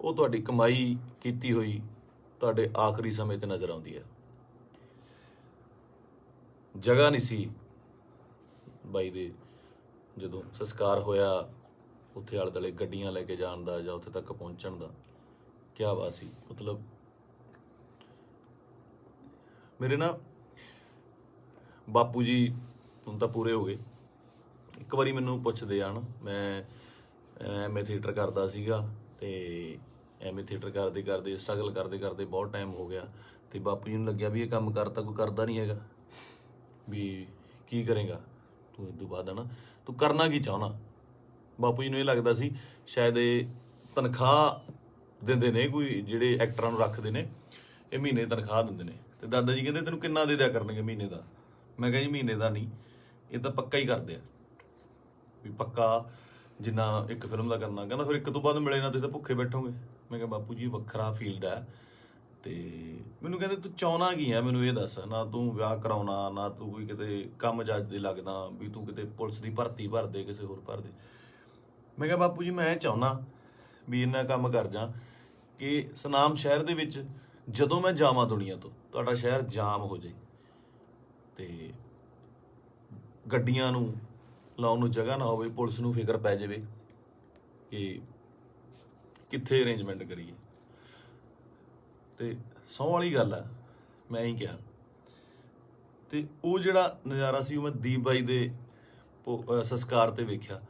[SPEAKER 1] ਉਹ ਤੁਹਾਡੀ ਕਮਾਈ ਕੀਤੀ ਹੋਈ ਤੁਹਾਡੇ ਆਖਰੀ ਸਮੇਂ ਤੇ ਨਜ਼ਰ ਆਉਂਦੀ ਹੈ। ਜਗ੍ਹਾ ਨਹੀਂ ਸੀ ਬਾਈ ਦੇ, ਜਦੋਂ ਸੰਸਕਾਰ ਹੋਇਆ ਉੱਥੇ ਆਲੇ ਦੁਆਲੇ ਗੱਡੀਆਂ ਲੈ ਕੇ ਜਾਣ ਦਾ ਜਾਂ ਉੱਥੇ ਤੱਕ ਪਹੁੰਚਣ ਦਾ। ਕਿਆ ਬਾਤ ਸੀ। ਮਤਲਬ ਮੇਰੇ ਨਾ ਬਾਪੂ ਜੀ ਹੁਣ ਤਾਂ ਪੂਰੇ ਹੋ ਗਏ। ਇੱਕ ਵਾਰੀ ਮੈਨੂੰ ਪੁੱਛਦੇ ਆ ਨਾ, ਮੈਂ ਐਮਏ ਥੀਏਟਰ ਕਰਦਾ ਸੀਗਾ ਤੇ ਐਮਏ ਥੀਏਟਰ ਕਰਦੇ ਕਰਦੇ ਸਟਰਗਲ ਕਰਦੇ ਕਰਦੇ ਬਹੁਤ ਟਾਈਮ ਹੋ ਗਿਆ ਤੇ ਬਾਪੂ ਜੀ ਨੂੰ ਲੱਗਿਆ ਵੀ ਇਹ ਕੰਮ ਕਰਤਾ ਕੋਈ ਕਰਦਾ ਨਹੀਂ ਹੈਗਾ, ਵੀ ਕੀ ਕਰੇਗਾ ਤੂੰ ਇਸ ਤੋਂ ਬਾਅਦ, ਹੈ ਨਾ, ਤੂੰ ਕਰਨਾ ਕੀ ਚਾਹੁੰਦਾ। ਬਾਪੂ ਜੀ ਨੂੰ ਇਹ ਲੱਗਦਾ ਸੀ ਸ਼ਾਇਦ ਇਹ ਤਨਖਾਹ ਦਿੰਦੇ ਨੇ, ਕੋਈ ਜਿਹੜੇ ਐਕਟਰਾਂ ਨੂੰ ਰੱਖਦੇ ਨੇ ਇਹ ਮਹੀਨੇ ਦੀ ਤਨਖਾਹ ਦਿੰਦੇ ਨੇ। ਤੇ ਦਾਦਾ ਜੀ ਕਹਿੰਦੇ ਤੈਨੂੰ ਕਿੰਨਾ ਦੇ ਦਿਆ ਕਰਨਗੇ ਮਹੀਨੇ ਦਾ। ਮੈਂ ਕਿਹਾ ਜੀ ਮਹੀਨੇ ਦਾ ਨਹੀਂ, ਇਹ ਤਾਂ ਪੱਕਾ ਹੀ ਕਰਦੇ ਆ, ਵੀ ਪੱਕਾ ਜਿੰਨਾ ਇੱਕ ਫਿਲਮ ਦਾ ਕਰਨਾ। ਕਹਿੰਦਾ ਫਿਰ ਇੱਕ ਤੋਂ ਬਾਅਦ ਮਿਲੇ ਨਾ ਤੁਸੀਂ ਤਾਂ ਭੁੱਖੇ ਬੈਠੋਗੇ। ਮੈਂ ਕਿਹਾ ਬਾਪੂ ਜੀ ਵੱਖਰਾ ਫੀਲਡ ਹੈ। ਤੇ ਮੈਨੂੰ ਕਹਿੰਦੇ ਤੂੰ ਚਾਹੁੰਦਾ ਕੀ ਹੈ, ਮੈਨੂੰ ਇਹ ਦੱਸ। ਨਾ ਤੂੰ ਵਿਆਹ ਕਰਾਉਣਾ, ਨਾ ਤੂੰ ਕੋਈ ਕਿਤੇ ਕੰਮ ਜੱਜ ਦੇ ਲੱਗਦਾ ਵੀ ਤੂੰ ਕਿਤੇ ਪੁਲਿਸ ਦੀ ਭਰਤੀ ਭਰ ਦੇ, ਕਿਸੇ ਹੋਰ ਭਰ ਦੇ। ਮੈਂ ਕਿਹਾ ਬਾਪੂ ਜੀ ਮੈਂ ਚਾਹੁੰਦਾ ਵੀ ਇੰਨਾ ਕੰਮ ਕਰ ਜਾ ਕਿ ਸੁਨਾਮ ਸ਼ਹਿਰ ਦੇ ਵਿੱਚ ਜਦੋਂ ਮੈਂ ਜਾਵਾਂ ਦੁਨੀਆ ਤੋਂ, ਤੁਹਾਡਾ ਸ਼ਹਿਰ ਜਾਮ ਹੋ ਜਾਏ ਤੇ ਗੱਡੀਆਂ ਨੂੰ ਲਾਉਣ ਨੂੰ ਜਗ੍ਹਾ ਨਾ ਹੋਵੇ, ਪੁਲਿਸ ਨੂੰ ਫਿਕਰ ਪੈ ਜਾਵੇ ਕਿ ਕਿੱਥੇ ਅਰੇਂਜਮੈਂਟ ਕਰੀਏ। ਤੇ ਸਹੁੰ ਵਾਲੀ ਗੱਲ ਆ, ਮੈਂ ਹੀ ਕਿਹਾ। ਤੇ ਉਹ ਜਿਹੜਾ ਨਜ਼ਾਰਾ ਸੀ ਉਹ ਮੈਂ ਦੀਪ ਬਾਈ ਦੇ ਸੰਸਕਾਰ ਤੇ ਵੇਖਿਆ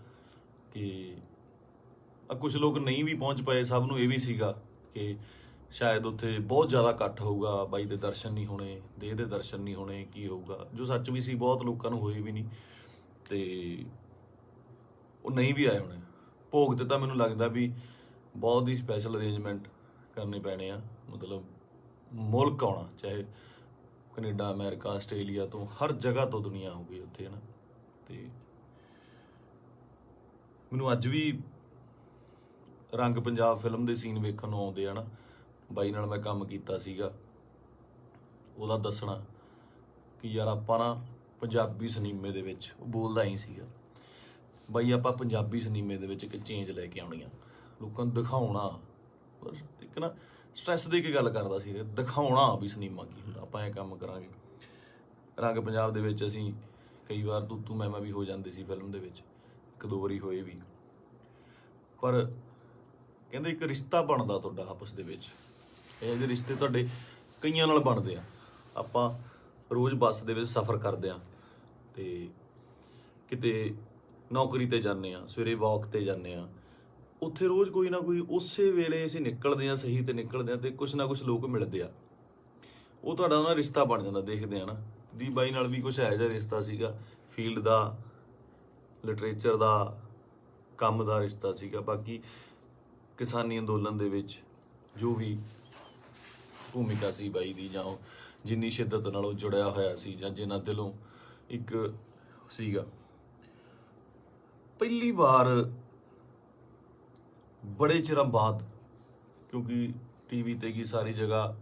[SPEAKER 1] ਕਿ ਕੁਝ ਲੋਕ ਨਹੀਂ ਵੀ ਪਹੁੰਚ ਪਏ। ਸਭ ਨੂੰ ਇਹ ਵੀ ਸੀਗਾ ਕਿ ਸ਼ਾਇਦ ਉੱਥੇ ਬਹੁਤ ਜ਼ਿਆਦਾ ਇਕੱਠ ਹੋਊਗਾ, ਬਾਈ ਦੇ ਦਰਸ਼ਨ ਨਹੀਂ ਹੋਣੇ, ਦੇਹ ਦੇ ਦਰਸ਼ਨ ਨਹੀਂ ਹੋਣੇ, ਕੀ ਹੋਊਗਾ, ਜੋ ਸੱਚ ਵੀ ਸੀ। ਬਹੁਤ ਲੋਕਾਂ ਨੂੰ ਹੋਏ ਵੀ ਨਹੀਂ ਤੇ ਉਹ ਨਹੀਂ ਵੀ ਆਏ ਹੋਣੇ। ਭੋਗ ਤੇ ਤਾਂ ਮੈਨੂੰ ਲੱਗਦਾ ਵੀ ਬਹੁਤ ਹੀ ਸਪੈਸ਼ਲ ਅਰੇਂਜਮੈਂਟ ਕਰਨੇ ਪੈਣੇ ਆ। ਮਤਲਬ ਮੁਲਕ ਆਉਣਾ, ਚਾਹੇ ਕੈਨੇਡਾ, ਅਮਰੀਕਾ, ਆਸਟ੍ਰੇਲੀਆ ਤੋਂ, ਹਰ ਜਗ੍ਹਾ ਤੋਂ ਦੁਨੀਆ ਆਊਗੀ ਉੱਥੇ, ਹੈ ਨਾ। ਤੇ ਮੈਨੂੰ ਅੱਜ ਵੀ ਰੰਗ ਪੰਜਾਬ ਫਿਲਮ ਦੇ ਸੀਨ ਵੇਖਣ ਨੂੰ ਆਉਂਦੇ ਆ ਨਾ। ਬਾਈ ਨਾਲ ਮੈਂ ਕੰਮ ਕੀਤਾ ਸੀਗਾ, ਉਹਦਾ ਦੱਸਣਾ ਕਿ ਯਾਰ ਆਪਾਂ ਨਾ ਪੰਜਾਬੀ ਸਿਨੇਮੇ ਦੇ ਵਿੱਚ, ਉਹ ਬੋਲਦਾ ਹੀ ਸੀਗਾ, ਬਾਈ ਆਪਾਂ ਪੰਜਾਬੀ ਸਿਨੇਮੇ ਦੇ ਵਿੱਚ ਇੱਕ ਚੇਂਜ ਲੈ ਕੇ ਆਉਣੀ ਆ, ਲੋਕਾਂ ਨੂੰ ਦਿਖਾਉਣਾ। ਇੱਕ ਨਾ ਸਟ੍ਰੈਸ ਦੇ ਕੇ ਗੱਲ ਕਰਦਾ ਸੀ, ਦਿਖਾਉਣਾ ਵੀ ਸਿਨੇਮਾ ਕੀ ਹੁੰਦਾ, ਆਪਾਂ ਇਹ ਕੰਮ ਕਰਾਂਗੇ। ਰੰਗ ਪੰਜਾਬ ਦੇ ਵਿੱਚ ਅਸੀਂ ਕਈ ਵਾਰ ਤੂੰ ਮੈਂ ਵੀ ਹੋ ਜਾਂਦੇ ਸੀ ਫਿਲਮ ਦੇ ਵਿੱਚ, ਇੱਕ ਦੋ ਵਾਰੀ ਹੋਏ ਵੀ। ਪਰ ਕਹਿੰਦੇ ਇੱਕ ਰਿਸ਼ਤਾ ਬਣਦਾ ਤੁਹਾਡਾ ਆਪਸ ਦੇ ਵਿੱਚ, ਇਹ ਜਿਹੇ ਰਿਸ਼ਤੇ ਤੁਹਾਡੇ ਕਈਆਂ ਨਾਲ ਬਣਦੇ ਆ। ਆਪਾਂ ਰੋਜ਼ ਬੱਸ ਦੇ ਵਿੱਚ ਸਫ਼ਰ ਕਰਦੇ ਆ ਤੇ ਕਿਤੇ ਨੌਕਰੀ ਤੇ ਜਾਂਦੇ ਆ, ਸਵੇਰੇ ਵਾਕ ਤੇ ਜਾਂਦੇ ਆ, ਉੱਥੇ ਰੋਜ਼ ਕੋਈ ਨਾ ਕੋਈ ਉਸੇ ਵੇਲੇ ਅਸੀਂ ਨਿਕਲਦੇ ਆ, ਸਹੀ ਤੇ ਨਿਕਲਦੇ ਆ ਤੇ ਕੁਛ ਨਾ ਕੁਛ ਲੋਕ ਮਿਲਦੇ ਆ, ਉਹ ਤੁਹਾਡਾ ਉਹਨਾਂ ਰਿਸ਼ਤਾ ਬਣ ਜਾਂਦਾ। ਦੇਖਦੇ ਆ ਨਾ, ਦੀਪ ਬਾਈ ਨਾਲ ਵੀ ਕੁਛ ਇਹੋ ਜਿਹਾ ਰਿਸ਼ਤਾ ਸੀਗਾ, ਫੀਲਡ ਦਾ, ਲਿਟਰੇਚਰ ਦਾ, ਕੰਮ ਦਾ ਰਿਸ਼ਤਾ ਸੀਗਾ। ਬਾਕੀ ਕਿਸਾਨੀ ਅੰਦੋਲਨ ਦੇ ਵਿੱਚ ਜੋ ਵੀ ਭੂਮਿਕਾ ਸੀ ਬਾਈ ਦੀ, ਜਾਂ ਜਿੰਨੀ ਸ਼ਿੱਦਤ ਨਾਲ ਉਹ ਜੁੜਿਆ ਹੋਇਆ ਸੀ, ਜਾਂ ਜਿੰਨਾ ਦਿਲੋਂ ਇੱਕ ਸੀਗਾ। ਪਹਿਲੀ ਵਾਰ ਬੜੇ ਚਿਰਾਂ ਬਾਅਦ, ਕਿਉਂਕਿ ਟੀਵੀ ਤੇ ਕੀ ਸਾਰੀ ਜਗ੍ਹਾ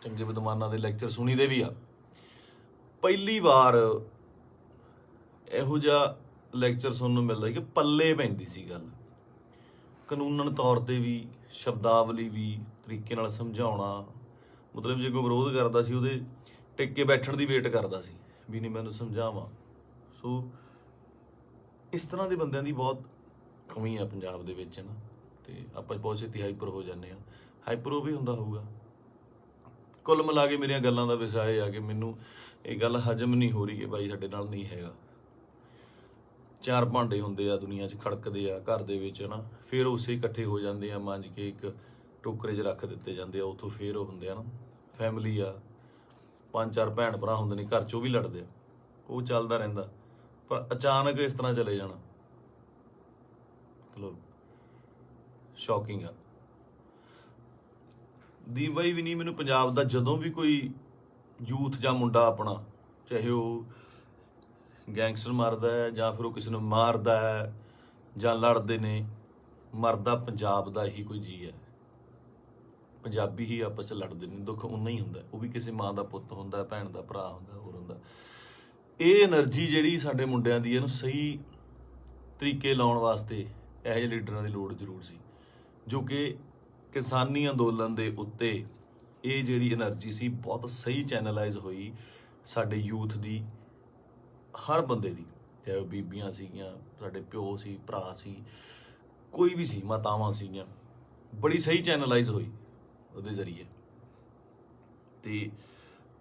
[SPEAKER 1] ਚੰਗੇ ਵਿਦਵਾਨਾਂ ਦੇ ਲੈਕਚਰ ਸੁਣੀਦੇ ਵੀ ਆ, ਪਹਿਲੀ ਵਾਰ ਇਹੋ ਜਿਹਾ ਲੈਕਚਰ ਸੁਣਨ ਨੂੰ ਮਿਲਦਾ ਕਿ ਪੱਲੇ ਪੈਂਦੀ ਸੀ ਗੱਲ, ਕਾਨੂੰਨਨ ਤੌਰ ਤੇ ਵੀ, ਸ਼ਬਦਾਵਲੀ ਵੀ, ਤਰੀਕੇ ਨਾਲ ਸਮਝਾਉਣਾ। ਮਤਲਬ ਜੇ ਕੋਈ ਵਿਰੋਧ ਕਰਦਾ ਸੀ ਉਹਦੇ ਟਿਕ ਕੇ ਬੈਠਣ ਦੀ ਵੇਟ ਕਰਦਾ ਸੀ ਵੀ ਨਹੀਂ ਮੈਨੂੰ ਸਮਝਾਵਾਂ। ਸੋ ਇਸ ਤਰ੍ਹਾਂ ਦੇ ਬੰਦਿਆਂ ਦੀ ਬਹੁਤ ਕਮੀ ਆ ਪੰਜਾਬ ਦੇ ਵਿੱਚ, ਨਾ। ਤੇ ਆਪਾਂ ਬਹੁਤ ਛੇਤੀ ਹਾਈਪਰ ਹੋ ਜਾਂਦੇ ਆ, ਹਾਈਪਰ ਉਹ ਵੀ ਹੁੰਦਾ ਹੋਊਗਾ। ਕੁੱਲ ਮਿਲਾ ਕੇ ਮੇਰੀਆਂ ਗੱਲਾਂ ਦਾ ਵਿਸ਼ਾ ਇਹ ਆ ਕਿ ਮੈਨੂੰ ਇਹ ਗੱਲ ਹਜਮ ਨਹੀਂ ਹੋ ਰਹੀ ਕਿ ਬਾਈ ਸਾਡੇ ਨਾਲ ਨਹੀਂ ਹੈਗਾ। ਚਾਰ ਭਾਂਡੇ ਹੁੰਦੇ ਆ ਦੁਨੀਆ 'ਚ, ਖੜਕਦੇ ਆ ਘਰ ਦੇ ਵਿੱਚ, ਨਾ, ਫਿਰ ਉਸੇ ਇਕੱਠੇ ਹੋ ਜਾਂਦੇ ਆ, ਮਾਂਜ ਕੇ ਇੱਕ ਟੋਕਰੇ 'ਚ ਰੱਖ ਦਿੱਤੇ ਜਾਂਦੇ ਆ, ਉੱਥੋਂ ਫਿਰ ਉਹ ਹੁੰਦੇ ਆ ਨਾ ਫੈਮਿਲੀ ਆ, 5-4 ਭੈਣ ਭਰਾ ਹੁੰਦੇ ਨੇ ਘਰ 'ਚ, ਉਹ ਵੀ ਲੜਦੇ ਆ, ਉਹ ਚੱਲਦਾ ਰਹਿੰਦਾ। ਪਰ ਅਚਾਨਕ ਇਸ ਤਰ੍ਹਾਂ ਚਲੇ ਜਾਣਾ ਮਤਲਬ ਸ਼ੌਕਿੰਗ ਆ। ਦੀਪ ਬਾਈ ਵੀ ਨਹੀਂ, ਮੈਨੂੰ ਪੰਜਾਬ ਦਾ ਜਦੋਂ ਵੀ ਕੋਈ ਯੂਥ ਜਾਂ ਮੁੰਡਾ ਆਪਣਾ, ਚਾਹੇ ਉਹ ਗੈਂਗਸਟਰ ਮਾਰਦਾ ਹੈ ਜਾਂ ਫਿਰ ਉਹ ਕਿਸੇ ਨੂੰ ਮਾਰਦਾ ਹੈ ਜਾਂ ਲੜਦੇ ਨੇ, ਮਰਦਾ ਪੰਜਾਬ ਦਾ ਹੀ ਕੋਈ ਜੀ ਹੈ। ਪੰਜਾਬੀ ਹੀ ਆਪਸ 'ਚ ਲੜਦੇ ਨੇ, ਦੁੱਖ ਉਨਾ ਹੀ ਹੁੰਦਾ, ਉਹ ਵੀ ਕਿਸੇ ਮਾਂ ਦਾ ਪੁੱਤ ਹੁੰਦਾ, ਭੈਣ ਦਾ ਭਰਾ ਹੁੰਦਾ, ਹੋਰ ਹੁੰਦਾ। ਇਹ એનર્ਜੀ ਜਿਹੜੀ ਸਾਡੇ ਮੁੰਡਿਆਂ ਦੀ, ਇਹਨੂੰ ਸਹੀ ਤਰੀਕੇ ਲਾਉਣ ਵਾਸਤੇ ਇਹੋ ਜਿਹੇ ਲੀਡਰਾਂ ਦੀ ਲੋੜ ਜ਼ਰੂਰ ਸੀ, ਜੋ ਕਿ ਕਿਸਾਨੀ ਅੰਦੋਲਨ ਦੇ ਉੱਤੇ ਇਹ ਜਿਹੜੀ એનર્ਜੀ ਸੀ ਬਹੁਤ ਸਹੀ ਚੈਨਲਾਈਜ਼ ਹੋਈ ਸਾਡੇ ਯੂਥ ਦੀ, ਹਰ ਬੰਦੇ ਦੀ, ਚਾਹੇ ਉਹ ਬੀਬੀਆਂ ਸੀਗੀਆਂ, ਸਾਡੇ ਪਿਓ ਸੀ, ਭਰਾ ਸੀ, ਕੋਈ ਵੀ ਸੀ, ਮਾਤਾਵਾਂ ਸੀਗੀਆਂ, ਬੜੀ ਸਹੀ ਚੈਨਲਾਈਜ਼ ਹੋਈ ਉਹਦੇ ਜ਼ਰੀਏ। ਤੇ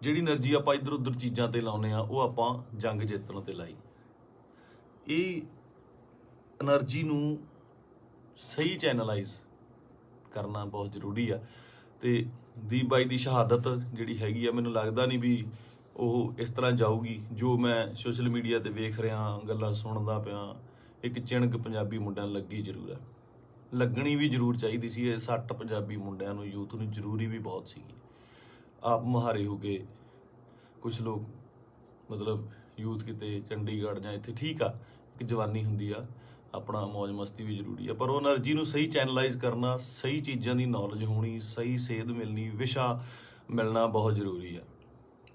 [SPEAKER 1] ਜਿਹੜੀ એનર્ਜੀ ਆਪਾਂ ਇੱਧਰ ਉੱਧਰ ਚੀਜ਼ਾਂ ਤੇ ਲਾਉਂਦੇ ਆ, ਉਹ ਆਪਾਂ ਜੰਗ ਜਿੱਤਣ ਤੇ ਲਾਈ। ਇਹ એનર્ਜੀ ਨੂੰ ਸਹੀ ਚੈਨਲਾਈਜ਼ ਕਰਨਾ ਬਹੁਤ ਜ਼ਰੂਰੀ ਆ। ਤੇ ਦੀਪ ਬਾਈ ਦੀ ਸ਼ਹਾਦਤ ਜਿਹੜੀ ਹੈਗੀ ਆ, ਮੈਨੂੰ ਲੱਗਦਾ ਨਹੀਂ ਵੀ ਉਹ ਇਸ ਤਰ੍ਹਾਂ ਜਾਊਗੀ। ਜੋ ਮੈਂ ਸੋਸ਼ਲ ਮੀਡੀਆ ਤੇ ਵੇਖ ਰਿਹਾ, ਗੱਲਾਂ ਸੁਣਦਾ ਪਿਆ, ਇੱਕ ਚਿਣਕ ਪੰਜਾਬੀ ਮੁੰਡਿਆਂ ਨੂੰ ਲੱਗੀ ਜ਼ਰੂਰ ਆ, ਲੱਗਣੀ ਵੀ ਜ਼ਰੂਰ ਚਾਹੀਦੀ ਸੀ। ਇਹ ਸੱਟ ਪੰਜਾਬੀ ਮੁੰਡਿਆਂ ਨੂੰ, ਯੂਥ ਨੂੰ ਜ਼ਰੂਰੀ ਵੀ ਬਹੁਤ ਸੀਗੀ। ਆਪ ਮੁਹਾਰੇ ਹੋ ਕੇ ਕੁਝ ਲੋਕ ਮਤਲਬ ਯੂਥ ਕਿਤੇ ਚੰਡੀਗੜ੍ਹ ਜਾਂ ਇੱਥੇ, ਠੀਕ ਆ, ਇੱਕ ਜਵਾਨੀ ਹੁੰਦੀ ਆ, ਆਪਣਾ ਮौज ਮਸਤੀ ਵੀ ਜ਼ਰੂਰੀ ਆ, ਪਰ ਉਹ એનર્ਜੀ ਨੂੰ ਸਹੀ ਚੈਨਲਾਈਜ਼ ਕਰਨਾ, ਸਹੀ ਚੀਜ਼ਾਂ ਦੀ ਨੌਲੇਜ ਹੋਣੀ, ਸਹੀ ਸੇਧ ਮਿਲਣੀ, ਵਿਸ਼ਾ ਮਿਲਣਾ ਬਹੁਤ ਜ਼ਰੂਰੀ ਆ।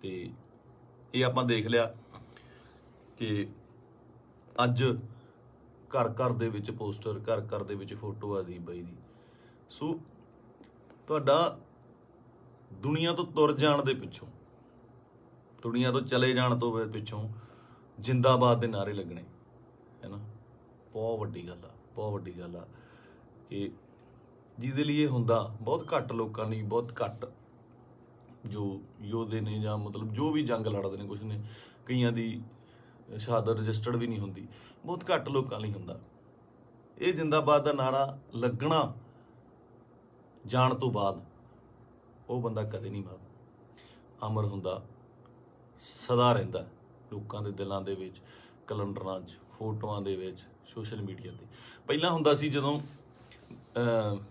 [SPEAKER 1] ਤੇ ਇਹ ਆਪਾਂ ਦੇਖ ਲਿਆ ਕਿ ਅੱਜ ਘਰ ਘਰ ਦੇ ਵਿੱਚ ਪੋਸਟਰ, ਘਰ ਘਰ ਦੇ ਵਿੱਚ ਫੋਟੋ ਆ ਦੀਪ ਬਾਈ ਦੀ। ਸੋ ਤੁਹਾਡਾ ਦੁਨੀਆ ਤੋਂ ਤੁਰ ਜਾਣ ਦੇ ਪਿੱਛੋਂ, ਦੁਨੀਆ ਤੋਂ ਚਲੇ ਜਾਣ ਤੋਂ ਪਿੱਛੋਂ ਜਿੰਦਾਬਾਦ ਦੇ ਨਾਅਰੇ ਲੱਗਣੇ, ਹੈ ਨਾ। ਬਹੁਤ ਵੱਡੀ ਗੱਲ ਆ, ਬਹੁਤ ਵੱਡੀ ਗੱਲ ਆ ਕਿ ਜਿਹਦੇ ਲਈ ਇਹ ਹੁੰਦਾ ਬਹੁਤ ਘੱਟ ਲੋਕਾਂ ਲਈ, ਬਹੁਤ ਘੱਟ ਜੋ ਯੋਧੇ ਨੇ ਜਾਂ ਮਤਲਬ ਜੋ ਵੀ ਜੰਗ ਲੜਦੇ ਨੇ, ਕੁਛ ਨੇ, ਕਈਆਂ ਦੀ ਸ਼ਹਾਦਤ ਰਜਿਸਟਰਡ ਵੀ ਨਹੀਂ ਹੁੰਦੀ, ਬਹੁਤ ਘੱਟ ਲੋਕਾਂ ਲਈ ਹੁੰਦਾ। ਇਹ ਜਿੰਦਾਬਾਦ ਦਾ ਨਾਰਾ ਲੱਗਣਾ ਜਾਣ ਤੋਂ ਬਾਅਦ ਉਹ ਬੰਦਾ ਕਦੇ ਨਹੀਂ ਮਰਦਾ, ਅਮਰ ਹੁੰਦਾ, ਸਦਾ ਰਹਿੰਦਾ ਲੋਕਾਂ ਦੇ ਦਿਲਾਂ ਦੇ ਵਿੱਚ, ਕੈਲੰਡਰਾਂ 'ਚ, ਫੋਟੋਆਂ ਦੇ ਵਿੱਚ, ਸੋਸ਼ਲ ਮੀਡੀਆ ਤੇ। ਪਹਿਲਾਂ ਹੁੰਦਾ ਸੀ ਜਦੋਂ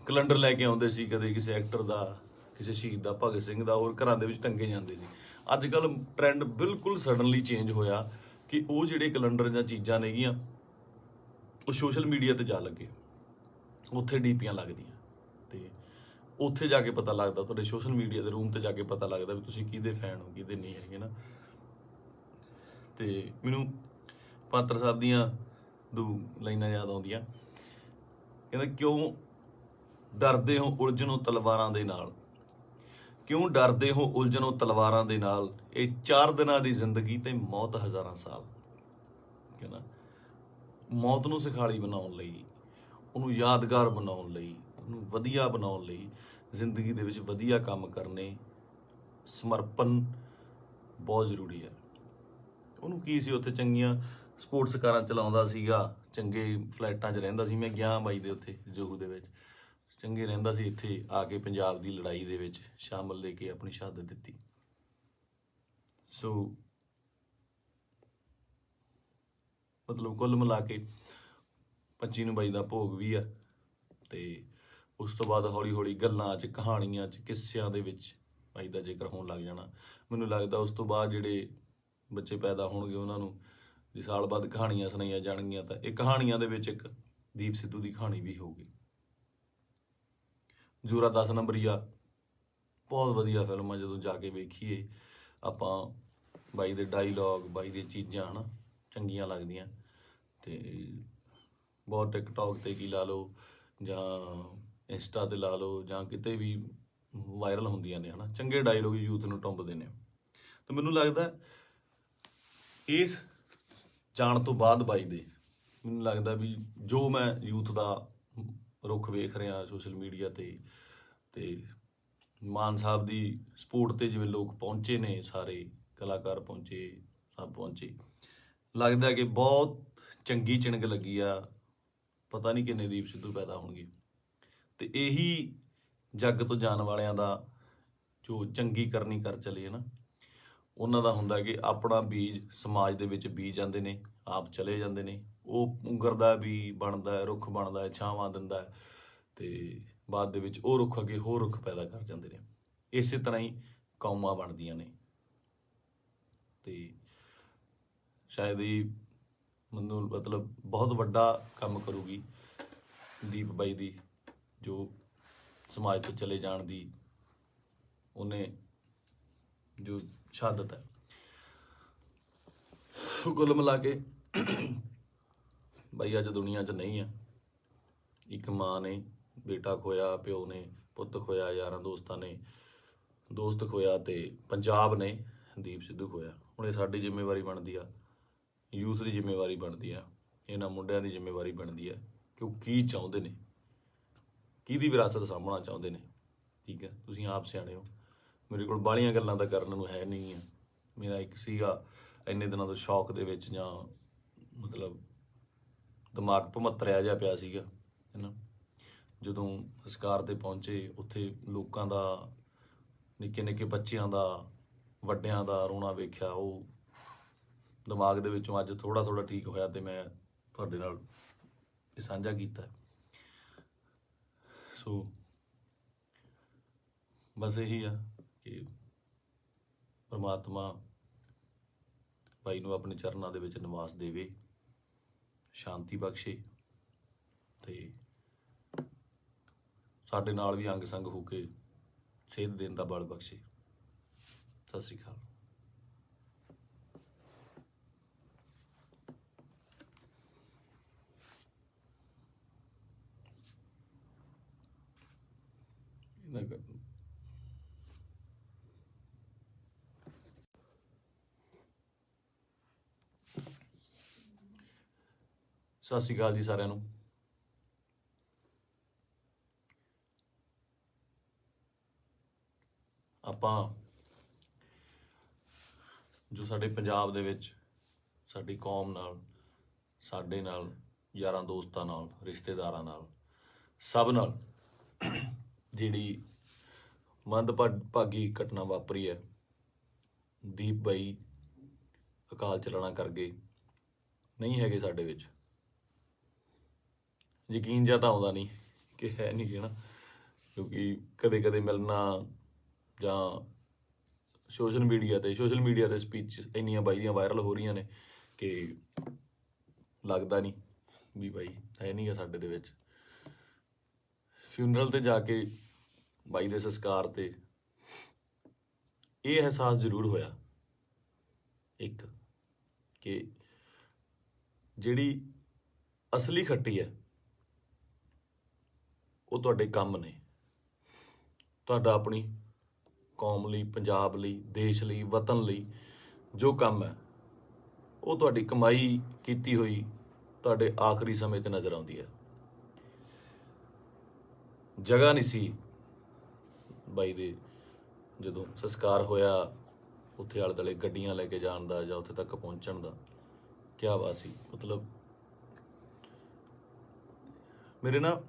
[SPEAKER 1] ਕੈਲੰਡਰ ਲੈ ਕੇ ਆਉਂਦੇ ਸੀ, ਕਦੇ ਕਿਸੇ ਐਕਟਰ ਦਾ, ਕਿਸੇ ਸ਼ਹੀਦ ਦਾ, ਭਗਤ ਸਿੰਘ ਦਾ, ਹੋਰ ਘਰਾਂ ਦੇ ਵਿੱਚ ਟੰਗੇ ਜਾਂਦੇ ਸੀ। ਅੱਜ ਕੱਲ੍ਹ ਟ੍ਰੈਂਡ ਬਿਲਕੁਲ ਸਡਨਲੀ ਚੇਂਜ ਹੋਇਆ ਕਿ ਉਹ ਜਿਹੜੇ ਕੈਲੰਡਰ ਜਾਂ ਚੀਜ਼ਾਂ ਨੇਗੀਆਂ ਉਹ ਸੋਸ਼ਲ ਮੀਡੀਆ ਤੇ ਜਾ ਲੱਗੇ, ਉੱਥੇ ਡੀਪੀਆਂ ਲੱਗਦੀਆਂ, ਤੇ ਉੱਥੇ ਜਾ ਕੇ ਪਤਾ ਲੱਗਦਾ, ਤੁਹਾਡੇ ਸੋਸ਼ਲ ਮੀਡੀਆ ਦੇ ਰੂਮ ਤੇ ਜਾ ਕੇ ਪਤਾ ਲੱਗਦਾ ਵੀ ਤੁਸੀਂ ਕਿਹਦੇ ਫੈਨ ਹੋ, ਕਿਹਦੇ ਨਹੀਂ ਹੈਗੇ ਨਾ। ਤੇ ਮੈਨੂੰ ਪਾਤਰ ਸਾਹਿਬ ਦੀਆਂ ਦੋ ਲਾਈਨਾਂ ਯਾਦ ਆਉਂਦੀਆਂ, ਕਹਿੰਦਾ ਕਿਉਂ ਡਰਦੇ ਹੋ ਉਲਝਣੋ ਤਲਵਾਰਾਂ ਦੇ ਨਾਲ, ਕਿਉਂ ਡਰਦੇ ਹੋ ਉਲਝਣੋ ਤਲਵਾਰਾਂ ਦੇ ਨਾਲ, ਇਹ 4 ਦਿਨਾਂ ਦੀ ਜ਼ਿੰਦਗੀ ਤੇ ਮੌਤ ਹਜ਼ਾਰਾਂ ਸਾਲ। ਕਹਿੰਦਾ ਮੌਤ ਨੂੰ ਸਿਖਾਲੀ ਬਣਾਉਣ ਲਈ, ਉਹਨੂੰ ਯਾਦਗਾਰ ਬਣਾਉਣ ਲਈ, ਉਹਨੂੰ ਵਧੀਆ ਬਣਾਉਣ ਲਈ, ਜ਼ਿੰਦਗੀ ਦੇ ਵਿੱਚ ਵਧੀਆ ਕੰਮ ਕਰਨੇ, ਸਮਰਪਣ ਬਹੁਤ ਜ਼ਰੂਰੀ ਹੈ। ਉਹਨੂੰ ਕੀ ਸੀ, ਉੱਥੇ ਚੰਗੀਆਂ ਸਪੋਰਟਸ ਕਾਰਾਂ ਚਲਾਉਂਦਾ ਸੀਗਾ, ਚੰਗੇ ਫਲੈਟਾਂ 'ਚ ਰਹਿੰਦਾ ਸੀ। ਮੈਂ ਗਿਆ ਬਾਈ ਦੇ ਉੱਥੇ ਜੋਹੂ ਦੇ ਵਿੱਚ, ਚੰਗੇ ਰਹਿੰਦਾ ਸੀ। ਇੱਥੇ ਆ ਕੇ ਪੰਜਾਬ ਦੀ ਲੜਾਈ ਦੇ ਵਿੱਚ ਸ਼ਾਮਲ ਲੈ ਕੇ ਆਪਣੀ ਸ਼ਹਾਦਤ ਦਿੱਤੀ। ਸੋ ਮਤਲਬ ਕੁੱਲ ਮਿਲਾ ਕੇ 25 ਨੂੰ ਬਾਈ ਦਾ ਭੋਗ ਵੀ ਆ, ਤੇ ਉਸ ਤੋਂ ਬਾਅਦ ਹੌਲੀ ਹੌਲੀ ਗੱਲਾਂ 'ਚ, ਕਹਾਣੀਆਂ 'ਚ, ਕਿੱਸਿਆਂ ਦੇ ਵਿੱਚ ਬਾਈ ਦਾ ਜ਼ਿਕਰ ਹੋਣ ਲੱਗ ਜਾਣਾ। ਮੈਨੂੰ ਲੱਗਦਾ ਉਸ ਤੋਂ ਬਾਅਦ ਜਿਹੜੇ ਬੱਚੇ ਪੈਦਾ ਹੋਣਗੇ ਉਹਨਾਂ ਨੂੰ ਜੇ ਸਾਲ ਬਾਅਦ ਕਹਾਣੀਆਂ ਸੁਣਾਈਆਂ ਜਾਣਗੀਆਂ, ਤਾਂ ਇਹ ਕਹਾਣੀਆਂ ਦੇ ਵਿੱਚ ਇੱਕ ਦੀਪ ਸਿੱਧੂ ਦੀ ਕਹਾਣੀ ਵੀ ਹੋਊਗੀ। ਜ਼ੋਰਾ 10 ਨੰਬਰੀਆ ਬਹੁਤ ਵਧੀਆ ਫਿਲਮ ਆ, ਜਦੋਂ ਜਾ ਕੇ ਵੇਖੀਏ ਆਪਾਂ, ਬਾਈ ਦੇ ਡਾਇਲੌਗ, ਬਾਈ ਦੀਆਂ ਚੀਜ਼ਾਂ ਹੈ ਨਾ, ਚੰਗੀਆਂ ਲੱਗਦੀਆਂ। ਤੇ ਬਹੁਤ ਟਿਕਟੌਕ ਤੇ ਕੀ ਲਾ ਲਓ ਜਾਂ ਇੰਸਟਾ ਤੇ ਲਾ ਲਓ ਜਾਂ ਕਿਤੇ ਵੀ ਵਾਇਰਲ ਹੁੰਦੀਆਂ ਨੇ, ਹੈ ਨਾ, ਚੰਗੇ ਡਾਇਲੌਗ ਯੂਥ ਨੂੰ ਟੁੰਬਦੇ ਨੇ। ਤੇ ਮੈਨੂੰ ਲੱਗਦਾ ਇਸ ਜਾਣ ਤੋਂ ਬਾਅਦ ਬਾਈ ਦੇ, ਮੈਨੂੰ ਲੱਗਦਾ ਵੀ ਜੋ ਮੈਂ ਯੂਥ ਦਾ ਰੁੱਖ ਵੇਖ ਰਿਹਾ ਸੋਸ਼ਲ ਮੀਡੀਆ ਤੇ ਮਾਨ ਸਾਹਿਬ ਦੀ ਸਪੋਰਟ ਤੇ ਜਿਵੇਂ ਲੋਕ ਪਹੁੰਚੇ ਨੇ, ਸਾਰੇ ਕਲਾਕਾਰ ਪਹੁੰਚੇ, ਸਭ ਪਹੁੰਚੇ, ਲੱਗਦਾ ਕਿ ਬਹੁਤ ਚੰਗੀ ਚਿਣਗ ਲੱਗੀ ਆ। ਪਤਾ ਨਹੀਂ ਕਿੰਨੇ ਦੀਪ ਸਿੱਧੂ ਪੈਦਾ ਹੋਣਗੇ। ਤੇ ਇਹੀ ਜੱਗ ਤੋਂ ਜਾਣ ਵਾਲਿਆਂ ਦਾ ਜੋ ਚੰਗੀ ਕਰਨੀ ਕਰ ਚਲੇ ਹੈ ਨਾ, ਉਹਨਾਂ ਦਾ ਹੁੰਦਾ ਕਿ ਆਪਣਾ ਬੀਜ ਸਮਾਜ ਦੇ ਵਿੱਚ ਬੀਜ ਜਾਂਦੇ ਨੇ, ਆਪ ਚਲੇ ਜਾਂਦੇ ਨੇ, ਉਹ ਪੁੰਗਰਦਾ ਵੀ ਬਣਦਾ, ਰੁੱਖ ਬਣਦਾ ਹੈ, ਛਾਵਾਂ ਦਿੰਦਾ ਹੈ, ਤੇ ਬਾਅਦ ਦੇ ਵਿੱਚ ਉਹ ਰੁੱਖ ਅੱਗੇ ਹੋਰ ਰੁੱਖ ਪੈਦਾ ਕਰ ਜਾਂਦੇ ਨੇ। ਇਸੇ ਤਰ੍ਹਾਂ ਹੀ ਕੌਮਾਂ ਬਣਦੀਆਂ ਨੇ। ਤੇ ਸ਼ਾਇਦ ਇਹ ਮੈਨੂੰ ਮਤਲਬ ਬਹੁਤ ਵੱਡਾ ਕੰਮ ਕਰੂਗੀ ਦੀਪ ਬਾਈ ਦੀ, ਜੋ ਸਮਾਜ ਤੋਂ ਚਲੇ ਜਾਣ ਦੀ ਉਹਨੇ ਜੋ ਸ਼ਹਾਦਤ ਹੈ। ਕੁੱਲ ਮਿਲਾ ਕੇ ਬਾਈ ਅੱਜ ਦੁਨੀਆ 'ਚ ਨਹੀਂ ਆ। ਇੱਕ ਮਾਂ ਨੇ ਬੇਟਾ ਖੋਇਆ, ਪਿਓ ਨੇ ਪੁੱਤ ਖੋਇਆ, ਯਾਰਾਂ ਦੋਸਤਾਂ ਨੇ ਦੋਸਤ ਖੋਇਆ, ਤੇ ਪੰਜਾਬ ਨੇ ਦੀਪ ਸਿੱਧੂ ਖੋਇਆ। ਹੁਣ ਇਹ ਸਾਡੀ ਜ਼ਿੰਮੇਵਾਰੀ ਬਣਦੀ ਆ, ਯੂਥ ਦੀ ਜ਼ਿੰਮੇਵਾਰੀ ਬਣਦੀ ਆ, ਇਹਨਾਂ ਮੁੰਡਿਆਂ ਦੀ ਜ਼ਿੰਮੇਵਾਰੀ ਬਣਦੀ ਆ ਕਿ ਉਹ ਕੀ ਚਾਹੁੰਦੇ ਨੇ, ਕਿਹਦੀ ਵਿਰਾਸਤ ਸਾਂਭਣਾ ਚਾਹੁੰਦੇ ਨੇ, ਠੀਕ ਹੈ, ਤੁਸੀਂ ਆਪ ਸਿਆਣੇ ਹੋ। ਮੇਰੇ ਕੋਲ ਬਾਹਲੀਆਂ ਗੱਲਾਂ ਤਾਂ ਕਰਨ ਨੂੰ ਹੈ ਨਹੀਂ ਆ। ਮੇਰਾ ਇੱਕ ਸੀਗਾ ਇੰਨੇ ਦਿਨਾਂ ਤੋਂ ਸ਼ੌਕ ਦੇ ਵਿੱਚ, ਜਾਂ ਮਤਲਬ ਦਿਮਾਗ ਭਮੱਤਰਿਆ ਜਿਹਾ ਪਿਆ ਸੀਗਾ, ਹੈ ਨਾ। ਜਦੋਂ ਸੰਸਕਾਰ ਤੇ ਪਹੁੰਚੇ, ਉੱਥੇ ਲੋਕਾਂ ਦਾ, ਨਿੱਕੇ ਨਿੱਕੇ ਬੱਚਿਆਂ ਦਾ, ਵੱਡਿਆਂ ਦਾ ਰੋਣਾ ਵੇਖਿਆ, ਉਹ ਦਿਮਾਗ ਦੇ ਵਿੱਚੋਂ ਅੱਜ ਥੋੜ੍ਹਾ ਥੋੜ੍ਹਾ ਠੀਕ ਹੋਇਆ, ਤੇ ਮੈਂ ਤੁਹਾਡੇ ਨਾਲ ਇਹ ਸਾਂਝਾ ਕੀਤਾ। ਸੋ ਬਸ ਇਹੀ ਆ ਕਿ ਪਰਮਾਤਮਾ ਭਾਈ ਨੂੰ ਆਪਣੇ ਚਰਨਾਂ ਦੇ ਵਿੱਚ ਨਿਵਾਸ ਦੇਵੇ, ਸ਼ਾਂਤੀ ਬਖਸ਼ੇ, ਤੇ ਸਾਡੇ ਨਾਲ ਵੀ ਅੰਗ ਸੰਗ ਹੋ ਕੇ ਸੇਧ ਦੇਣ ਦਾ ਬਲ ਬਖਸ਼ੇ। ਸਤਿ ਸ਼੍ਰੀ ਅਕਾਲ। ਸਤਿ ਸ਼੍ਰੀ ਅਕਾਲ ਜੀ ਸਾਰਿਆਂ ਨੂੰ। ਆਪਾਂ ਜੋ ਸਾਡੇ ਪੰਜਾਬ ਦੇ ਵਿੱਚ ਸਾਡੀ ਕੌਮ ਨਾਲ, ਸਾਡੇ ਨਾਲ, ਯਾਰਾਂ ਦੋਸਤਾਂ ਨਾਲ, ਰਿਸ਼ਤੇਦਾਰਾਂ ਨਾਲ, ਸਭ ਨਾਲ ਜਿਹੜੀ ਮੰਦਭਾਗੀ ਘਟਨਾ ਵਾਪਰੀ ਹੈ, ਦੀਪ ਬਾਈ ਅਕਾਲ ਚਲਾਣਾ ਕਰ ਗਏ, ਨਹੀਂ ਹੈਗੇ ਸਾਡੇ ਵਿੱਚ। ਯਕੀਨ ਜਿਹਾ ਤਾਂ ਆਉਂਦਾ ਨਹੀਂ ਕਿ ਹੈ ਨਹੀਂ ਗੇ ਨਾ, ਕਿਉਂਕਿ ਕਦੇ ਕਦੇ ਮਿਲਣਾ ਜਾਂ ਸੋਸ਼ਲ ਮੀਡੀਆ ਤੇ ਸਪੀਚ ਇੰਨੀਆਂ ਬਾਈ ਦੀਆਂ ਵਾਇਰਲ ਹੋ ਰਹੀਆਂ ਨੇ ਕਿ ਲੱਗਦਾ ਨਹੀਂ ਵੀ ਬਾਈ ਹੈ ਨਹੀਂ ਗਾ ਸਾਡੇ ਦੇ ਵਿੱਚ। ਫਿਊਨਰਲ ਤੇ ਜਾ ਕੇ ਬਾਈ ਦੇ ਸੰਸਕਾਰ ਤੇ ਇਹ ਅਹਿਸਾਸ ਜ਼ਰੂਰ ਹੋਇਆ, ਇੱਕ, ਕਿ ਜਿਹੜੀ ਅਸਲੀ ਖੱਟੀ ਹੈ ਉਹ ਤੁਹਾਡੇ ਕੰਮ ਨੇ। ਤੁਹਾਡਾ ਆਪਣੀ ਕੌਮ ਲਈ, ਪੰਜਾਬ ਲਈ, ਦੇਸ਼ ਲਈ, ਵਤਨ ਲਈ ਜੋ ਕੰਮ ਹੈ, ਉਹ ਤੁਹਾਡੀ ਕਮਾਈ ਕੀਤੀ ਹੋਈ ਤੁਹਾਡੇ ਆਖਰੀ ਸਮੇਂ ਤੇ ਨਜ਼ਰ ਆਉਂਦੀ ਹੈ। ਜਗ੍ਹਾ ਨਹੀਂ ਸੀ ਬਾਈ ਦੇ, ਜਦੋਂ ਸੰਸਕਾਰ ਹੋਇਆ, ਉੱਥੇ ਆਲੇ ਦੁਆਲੇ ਗੱਡੀਆਂ ਲੈ ਕੇ ਜਾਣ ਦਾ ਜਾਂ ਉੱਥੇ ਤੱਕ ਪਹੁੰਚਣ ਦਾ। ਕਿਆ ਬਾਤ ਸੀ। ਮਤਲਬ ਮੇਰੇ ਨਾ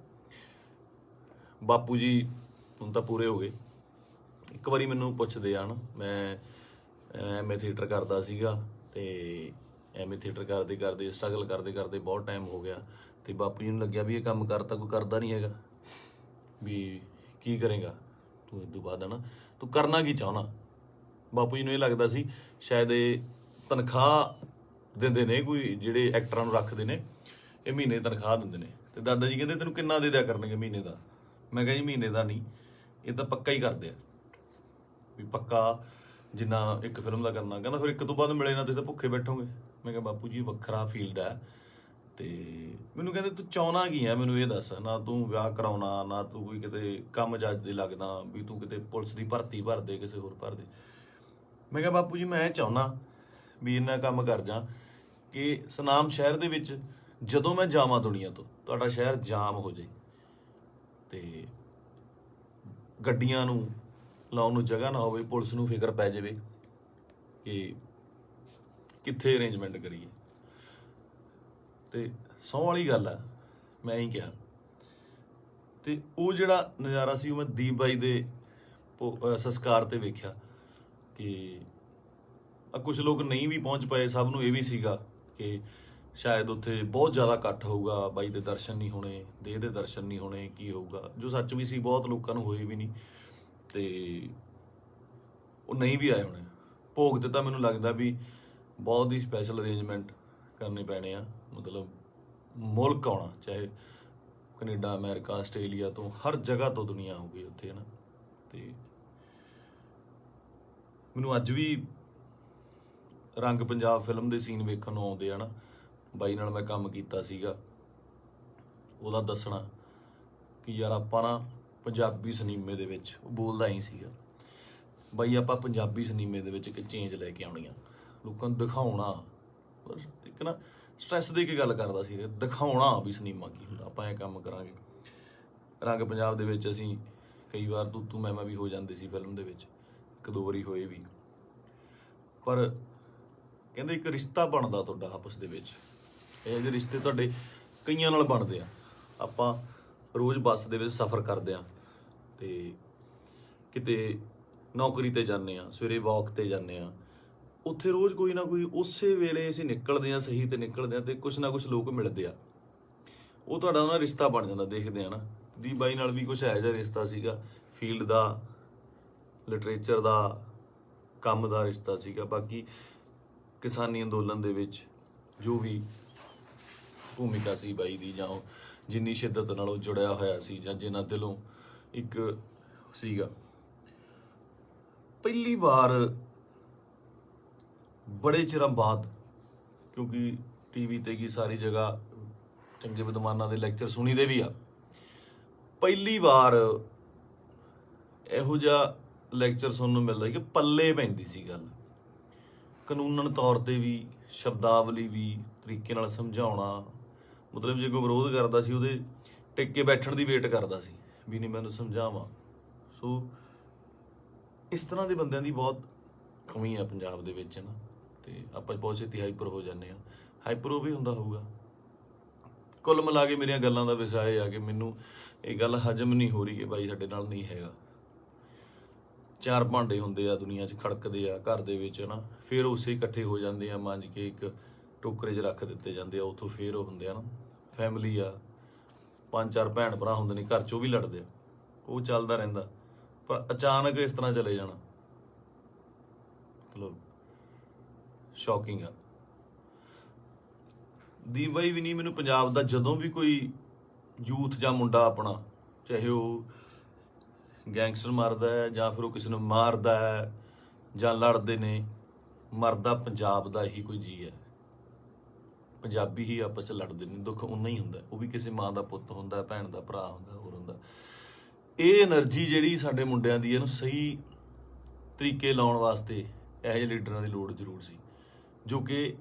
[SPEAKER 1] ਬਾਪੂ ਜੀ ਹੁਣ ਤਾਂ ਪੂਰੇ ਹੋ ਗਏ। ਇੱਕ ਵਾਰੀ ਮੈਨੂੰ ਪੁੱਛਦੇ ਆ ਨਾ, ਮੈਂ ਐਮਏ ਥੀਏਟਰ ਕਰਦਾ ਸੀਗਾ, ਤੇ ਐਮਏ ਥੀਏਟਰ ਕਰਦੇ ਕਰਦੇ, ਸਟਰਗਲ ਕਰਦੇ ਕਰਦੇ ਬਹੁਤ ਟਾਈਮ ਹੋ ਗਿਆ, ਤੇ ਬਾਪੂ ਜੀ ਨੂੰ ਲੱਗਿਆ ਵੀ ਇਹ ਕੰਮ ਕਰਤਾ ਕੋਈ ਕਰਦਾ ਨਹੀਂ ਹੈਗਾ, ਵੀ ਕੀ ਕਰੇਗਾ ਤੂੰ ਇਸ ਤੋਂ ਬਾਅਦ, ਹੈ ਨਾ, ਤੂੰ ਕਰਨਾ ਕੀ ਚਾਹੁੰਦਾ। ਬਾਪੂ ਜੀ ਨੂੰ ਇਹ ਲੱਗਦਾ ਸੀ ਸ਼ਾਇਦ ਇਹ ਤਨਖਾਹ ਦਿੰਦੇ ਨੇ, ਕੋਈ ਜਿਹੜੇ ਐਕਟਰਾਂ ਨੂੰ ਰੱਖਦੇ ਨੇ, ਇਹ ਮਹੀਨੇ ਤਨਖਾਹ ਦਿੰਦੇ ਨੇ। ਤੇ ਦਾਦਾ ਜੀ ਕਹਿੰਦੇ ਤੈਨੂੰ ਕਿੰਨਾ ਦੇ ਦਿਆ ਕਰਨਗੇ ਮਹੀਨੇ ਦਾ। ਮੈਂ ਕਿਹਾ ਜੀ ਮਹੀਨੇ ਦਾ ਨਹੀਂ, ਇਹ ਤਾਂ ਪੱਕਾ ਹੀ ਕਰਦੇ ਆ, ਵੀ ਪੱਕਾ ਜਿੰਨਾ ਇੱਕ ਫਿਲਮ ਦਾ ਕਰਨਾ। ਕਹਿੰਦਾ ਫਿਰ ਇੱਕ ਤੋਂ ਬਾਅਦ ਮਿਲੇ ਨਾ ਤੁਸੀਂ ਤਾਂ ਭੁੱਖੇ ਬੈਠੋਗੇ। ਮੈਂ ਕਿਹਾ ਬਾਪੂ ਜੀ ਵੱਖਰਾ ਫੀਲਡ ਹੈ। ਤੇ ਮੈਨੂੰ ਕਹਿੰਦੇ ਤੂੰ ਚਾਹੁੰਦਾ ਕੀ ਹੈ, ਮੈਨੂੰ ਇਹ ਦੱਸ। ਨਾ ਤੂੰ ਵਿਆਹ ਕਰਾਉਣਾ, ਨਾ ਤੂੰ ਕੋਈ ਕਿਤੇ ਕੰਮ ਜੱਜ ਦੇ ਲੱਗਦਾ ਵੀ ਤੂੰ ਕਿਤੇ ਪੁਲਿਸ ਦੀ ਭਰਤੀ ਭਰ ਦੇ, ਕਿਸੇ ਹੋਰ ਭਰ ਦੇ। ਮੈਂ ਕਿਹਾ ਬਾਪੂ ਜੀ ਮੈਂ ਚਾਹੁੰਦਾ ਵੀ ਇੰਨਾ ਕੰਮ ਕਰ ਜਾ ਕਿ ਸੁਨਾਮ ਸ਼ਹਿਰ ਦੇ ਵਿੱਚ ਜਦੋਂ ਮੈਂ ਜਾਵਾਂ ਦੁਨੀਆ ਤੋਂ, ਤੁਹਾਡਾ ਸ਼ਹਿਰ ਜਾਮ ਹੋ ਜਾਏ, ਤੇ ਗੱਡੀਆਂ ਨੂੰ ਲਾਉਣ ਨੂੰ ਜਗ੍ਹਾ ਨਾ ਹੋਵੇ, ਪੁਲਿਸ ਨੂੰ ਫਿਕਰ ਪੈ ਜਾਵੇ ਕਿ ਕਿੱਥੇ ਅਰੇਂਜਮੈਂਟ ਕਰੀਏ। ਤੇ ਸਹੁੰ ਵਾਲੀ ਗੱਲ ਆ, ਮੈਂ ਹੀ ਕਿਹਾ। ਤੇ ਉਹ ਜਿਹੜਾ ਨਜ਼ਾਰਾ ਸੀ ਉਹ ਮੈਂ ਦੀਪ ਬਾਈ ਦੇ ਸੰਸਕਾਰ ਤੇ ਵੇਖਿਆ ਕਿ ਕੁਝ ਲੋਕ ਨਹੀਂ ਵੀ ਪਹੁੰਚ ਪਏ। ਸਭ ਨੂੰ ਇਹ ਵੀ ਸੀਗਾ ਕਿ ਸ਼ਾਇਦ ਉੱਥੇ ਬਹੁਤ ਜ਼ਿਆਦਾ ਇਕੱਠ ਹੋਊਗਾ, ਬਾਈ ਦੇ ਦਰਸ਼ਨ ਨਹੀਂ ਹੋਣੇ, ਦੇਹ ਦੇ ਦਰਸ਼ਨ ਨਹੀਂ ਹੋਣੇ, ਕੀ ਹੋਊਗਾ, ਜੋ ਸੱਚ ਵੀ ਸੀ। ਬਹੁਤ ਲੋਕਾਂ ਨੂੰ ਹੋਏ ਵੀ ਨਹੀਂ, ਤੇ ਉਹ ਨਹੀਂ ਵੀ ਆਏ ਹੋਣੇ। ਭੋਗ ਤੇ ਤਾਂ ਮੈਨੂੰ ਲੱਗਦਾ ਵੀ ਬਹੁਤ ਹੀ ਸਪੈਸ਼ਲ ਅਰੇਂਜਮੈਂਟ ਕਰਨੇ ਪੈਣੇ ਆ। ਮਤਲਬ ਮੁਲਕ ਆਉਣਾ, ਚਾਹੇ ਕੈਨੇਡਾ, ਅਮਰੀਕਾ, ਆਸਟ੍ਰੇਲੀਆ ਤੋਂ, ਹਰ ਜਗ੍ਹਾ ਤੋਂ ਦੁਨੀਆ ਆਊਗੀ ਉੱਥੇ, ਹੈ ਨਾ। ਤੇ ਮੈਨੂੰ ਅੱਜ ਵੀ ਰੰਗ ਪੰਜਾਬ ਫਿਲਮ ਦੇ ਸੀਨ ਵੇਖਣ ਨੂੰ ਆਉਂਦੇ ਆ ਨਾ। ਬਾਈ ਨਾਲ ਮੈਂ ਕੰਮ ਕੀਤਾ ਸੀਗਾ, ਉਹਦਾ ਦੱਸਣਾ ਕਿ ਯਾਰ ਆਪਾਂ ਨਾ ਪੰਜਾਬੀ ਸਿਨੇਮੇ ਦੇ ਵਿੱਚ, ਉਹ ਬੋਲਦਾ ਹੀ ਸੀਗਾ, ਬਾਈ ਆਪਾਂ ਪੰਜਾਬੀ ਸਿਨੇਮੇ ਦੇ ਵਿੱਚ ਇੱਕ ਚੇਂਜ ਲੈ ਕੇ ਆਉਣੀ ਆ, ਲੋਕਾਂ ਨੂੰ ਦਿਖਾਉਣਾ। ਇੱਕ ਨਾ ਸਟ੍ਰੈਸ ਦੇ ਕੇ ਗੱਲ ਕਰਦਾ ਸੀ, ਦਿਖਾਉਣਾ ਵੀ ਸਿਨੇਮਾ ਕੀ ਹੁੰਦਾ, ਆਪਾਂ ਇਹ ਕੰਮ ਕਰਾਂਗੇ। ਰੰਗ ਪੰਜਾਬ ਦੇ ਵਿੱਚ ਅਸੀਂ ਕਈ ਵਾਰ ਤੂੰ ਮੈਂ ਵੀ ਹੋ ਜਾਂਦੇ ਸੀ ਫਿਲਮ ਦੇ ਵਿੱਚ, 1-2 ਵਾਰੀ ਹੋਏ ਵੀ। ਪਰ ਕਹਿੰਦੇ ਇੱਕ ਰਿਸ਼ਤਾ ਬਣਦਾ ਤੁਹਾਡਾ ਆਪਸ ਦੇ ਵਿੱਚ, ਇਹ ਜਿਹੇ ਰਿਸ਼ਤੇ ਤੁਹਾਡੇ ਕਈਆਂ ਨਾਲ ਬਣਦੇ ਆ। ਆਪਾਂ ਰੋਜ਼ ਬੱਸ ਦੇ ਵਿੱਚ ਸਫ਼ਰ ਕਰਦੇ ਆ ਤੇ ਕਿਤੇ ਨੌਕਰੀ ਤੇ ਜਾਂਦੇ ਆ, ਸਵੇਰੇ ਵਾਕ ਤੇ ਜਾਂਦੇ ਆ, ਉੱਥੇ ਰੋਜ਼ ਕੋਈ ਨਾ ਕੋਈ ਉਸੇ ਵੇਲੇ ਅਸੀਂ ਨਿਕਲਦੇ ਆ, ਸਹੀ ਤੇ ਨਿਕਲਦੇ ਆ ਤੇ ਕੁਛ ਨਾ ਕੁਛ ਲੋਕ ਮਿਲਦੇ ਆ, ਉਹ ਤੁਹਾਡਾ ਉਹਨਾਂ ਰਿਸ਼ਤਾ ਬਣ ਜਾਂਦਾ। ਦੇਖਦੇ ਆ ਨਾ, ਦੀਪ ਬਾਈ ਨਾਲ ਵੀ ਕੁਛ ਇਹੋ ਜਿਹਾ ਰਿਸ਼ਤਾ ਸੀਗਾ, ਫੀਲਡ ਦਾ, ਲਿਟਰੇਚਰ ਦਾ, ਕੰਮ ਦਾ ਰਿਸ਼ਤਾ ਸੀਗਾ। ਬਾਕੀ ਕਿਸਾਨੀ ਅੰਦੋਲਨ ਦੇ ਵਿੱਚ ਜੋ ਵੀ ਭੂਮਿਕਾ ਸੀ ਬਾਈ ਦੀ, ਜਾਂ ਉਹ ਜਿੰਨੀ ਸ਼ਿੱਦਤ ਨਾਲ ਉਹ ਜੁੜਿਆ ਹੋਇਆ ਸੀ, ਜਾਂ ਜਿੰਨਾ ਦਿਲੋਂ ਇੱਕ ਸੀਗਾ। ਪਹਿਲੀ ਵਾਰ ਬੜੇ ਚਿਰਾਂ ਬਾਅਦ, ਕਿਉਂਕਿ ਟੀਵੀ ਤੇ ਕੀ ਸਾਰੀ ਜਗ੍ਹਾ ਚੰਗੇ ਵਿਦਵਾਨਾਂ ਦੇ ਲੈਕਚਰ ਸੁਣੀਦੇ ਵੀ ਆ, ਪਹਿਲੀ ਵਾਰ ਇਹੋ ਜਿਹਾ ਲੈਕਚਰ ਸੁਣਨ ਨੂੰ ਮਿਲਦਾ ਕਿ ਪੱਲੇ ਪੈਂਦੀ ਸੀ ਗੱਲ, ਕਾਨੂੰਨਨ ਤੌਰ ਤੇ ਵੀ, ਸ਼ਬਦਾਵਲੀ ਵੀ, ਤਰੀਕੇ ਨਾਲ ਸਮਝਾਉਣਾ। ਮਤਲਬ ਜੇ ਕੋਈ ਵਿਰੋਧ ਕਰਦਾ ਸੀ ਉਹਦੇ ਟਿਕ ਕੇ ਬੈਠਣ ਦੀ ਵੇਟ ਕਰਦਾ ਸੀ ਵੀ ਨਹੀਂ ਮੈਨੂੰ ਸਮਝਾਵਾਂ। ਸੋ ਇਸ ਤਰ੍ਹਾਂ ਦੇ ਬੰਦਿਆਂ ਦੀ ਬਹੁਤ ਕਮੀ ਆ ਪੰਜਾਬ ਦੇ ਵਿੱਚ ਨਾ, ਤੇ ਆਪਾਂ ਬਹੁਤ ਛੇਤੀ ਹਾਈਪਰ ਹੋ ਜਾਂਦੇ ਆ। ਹਾਈਪਰ ਉਹ ਵੀ ਹੁੰਦਾ ਹੋਊਗਾ। ਕੁੱਲ ਮਿਲਾ ਕੇ ਮੇਰੀਆਂ ਗੱਲਾਂ ਦਾ ਵਿਸ਼ਾ ਇਹ ਆ ਕਿ ਮੈਨੂੰ ਇਹ ਗੱਲ ਹਜਮ ਨਹੀਂ ਹੋ ਰਹੀ ਕਿ ਬਾਈ ਸਾਡੇ ਨਾਲ ਨਹੀਂ ਹੈਗਾ। 4 ਭਾਂਡੇ ਹੁੰਦੇ ਆ ਦੁਨੀਆ 'ਚ, ਖੜਕਦੇ ਆ ਘਰ ਦੇ ਵਿੱਚ ਨਾ, ਫਿਰ ਉਸੇ ਇਕੱਠੇ ਹੋ ਜਾਂਦੇ ਆ, ਮਾਂਜ ਕੇ ਇੱਕ ਟੋਕਰੇ 'ਚ ਰੱਖ ਦਿੱਤੇ ਜਾਂਦੇ ਆ, ਉੱਥੋਂ ਫਿਰ ਉਹ ਹੁੰਦੇ ਆ ਨਾ ਫੈਮਿਲੀ ਆ, 5-4 ਭੈਣ ਭਰਾ ਹੁੰਦੇ ਨੇ ਘਰ 'ਚ, ਉਹ ਵੀ ਲੜਦੇ ਆ, ਉਹ ਚੱਲਦਾ ਰਹਿੰਦਾ। ਪਰ ਅਚਾਨਕ ਇਸ ਤਰ੍ਹਾਂ ਚਲੇ ਜਾਣਾ ਮਤਲਬ ਸ਼ੌਕਿੰਗ ਆ। ਦੀਪ ਬਾਈ ਵੀ ਨਹੀਂ, ਮੈਨੂੰ ਪੰਜਾਬ ਦਾ ਜਦੋਂ ਵੀ ਕੋਈ ਯੂਥ ਜਾਂ ਮੁੰਡਾ ਆਪਣਾ, ਚਾਹੇ ਉਹ ਗੈਂਗਸਟਰ ਮਾਰਦਾ ਹੈ ਜਾਂ ਫਿਰ ਉਹ ਕਿਸੇ ਨੂੰ ਮਾਰਦਾ ਹੈ ਜਾਂ ਲੜਦੇ ਨੇ, ਮਰਦਾ ਪੰਜਾਬ ਦਾ ਹੀ ਕੋਈ ਜੀ ਹੈ। ਪੰਜਾਬੀ ਹੀ ਆਪਸ 'ਚ ਲੜਦੇ ਨੇ, ਦੁੱਖ ਉਨਾ ਹੀ ਹੁੰਦਾ, ਉਹ ਵੀ ਕਿਸੇ ਮਾਂ ਦਾ ਪੁੱਤ ਹੁੰਦਾ, ਭੈਣ ਦਾ ਭਰਾ ਹੁੰਦਾ, ਹੋਰ ਹੁੰਦਾ। ਇਹ એનર્ਜੀ ਜਿਹੜੀ ਸਾਡੇ ਮੁੰਡਿਆਂ ਦੀ, ਇਹਨੂੰ ਸਹੀ ਤਰੀਕੇ ਲਾਉਣ ਵਾਸਤੇ ਇਹੋ ਜਿਹੇ ਲੀਡਰਾਂ ਦੀ ਲੋੜ ਜ਼ਰੂਰ ਸੀ, ਜੋ ਕਿ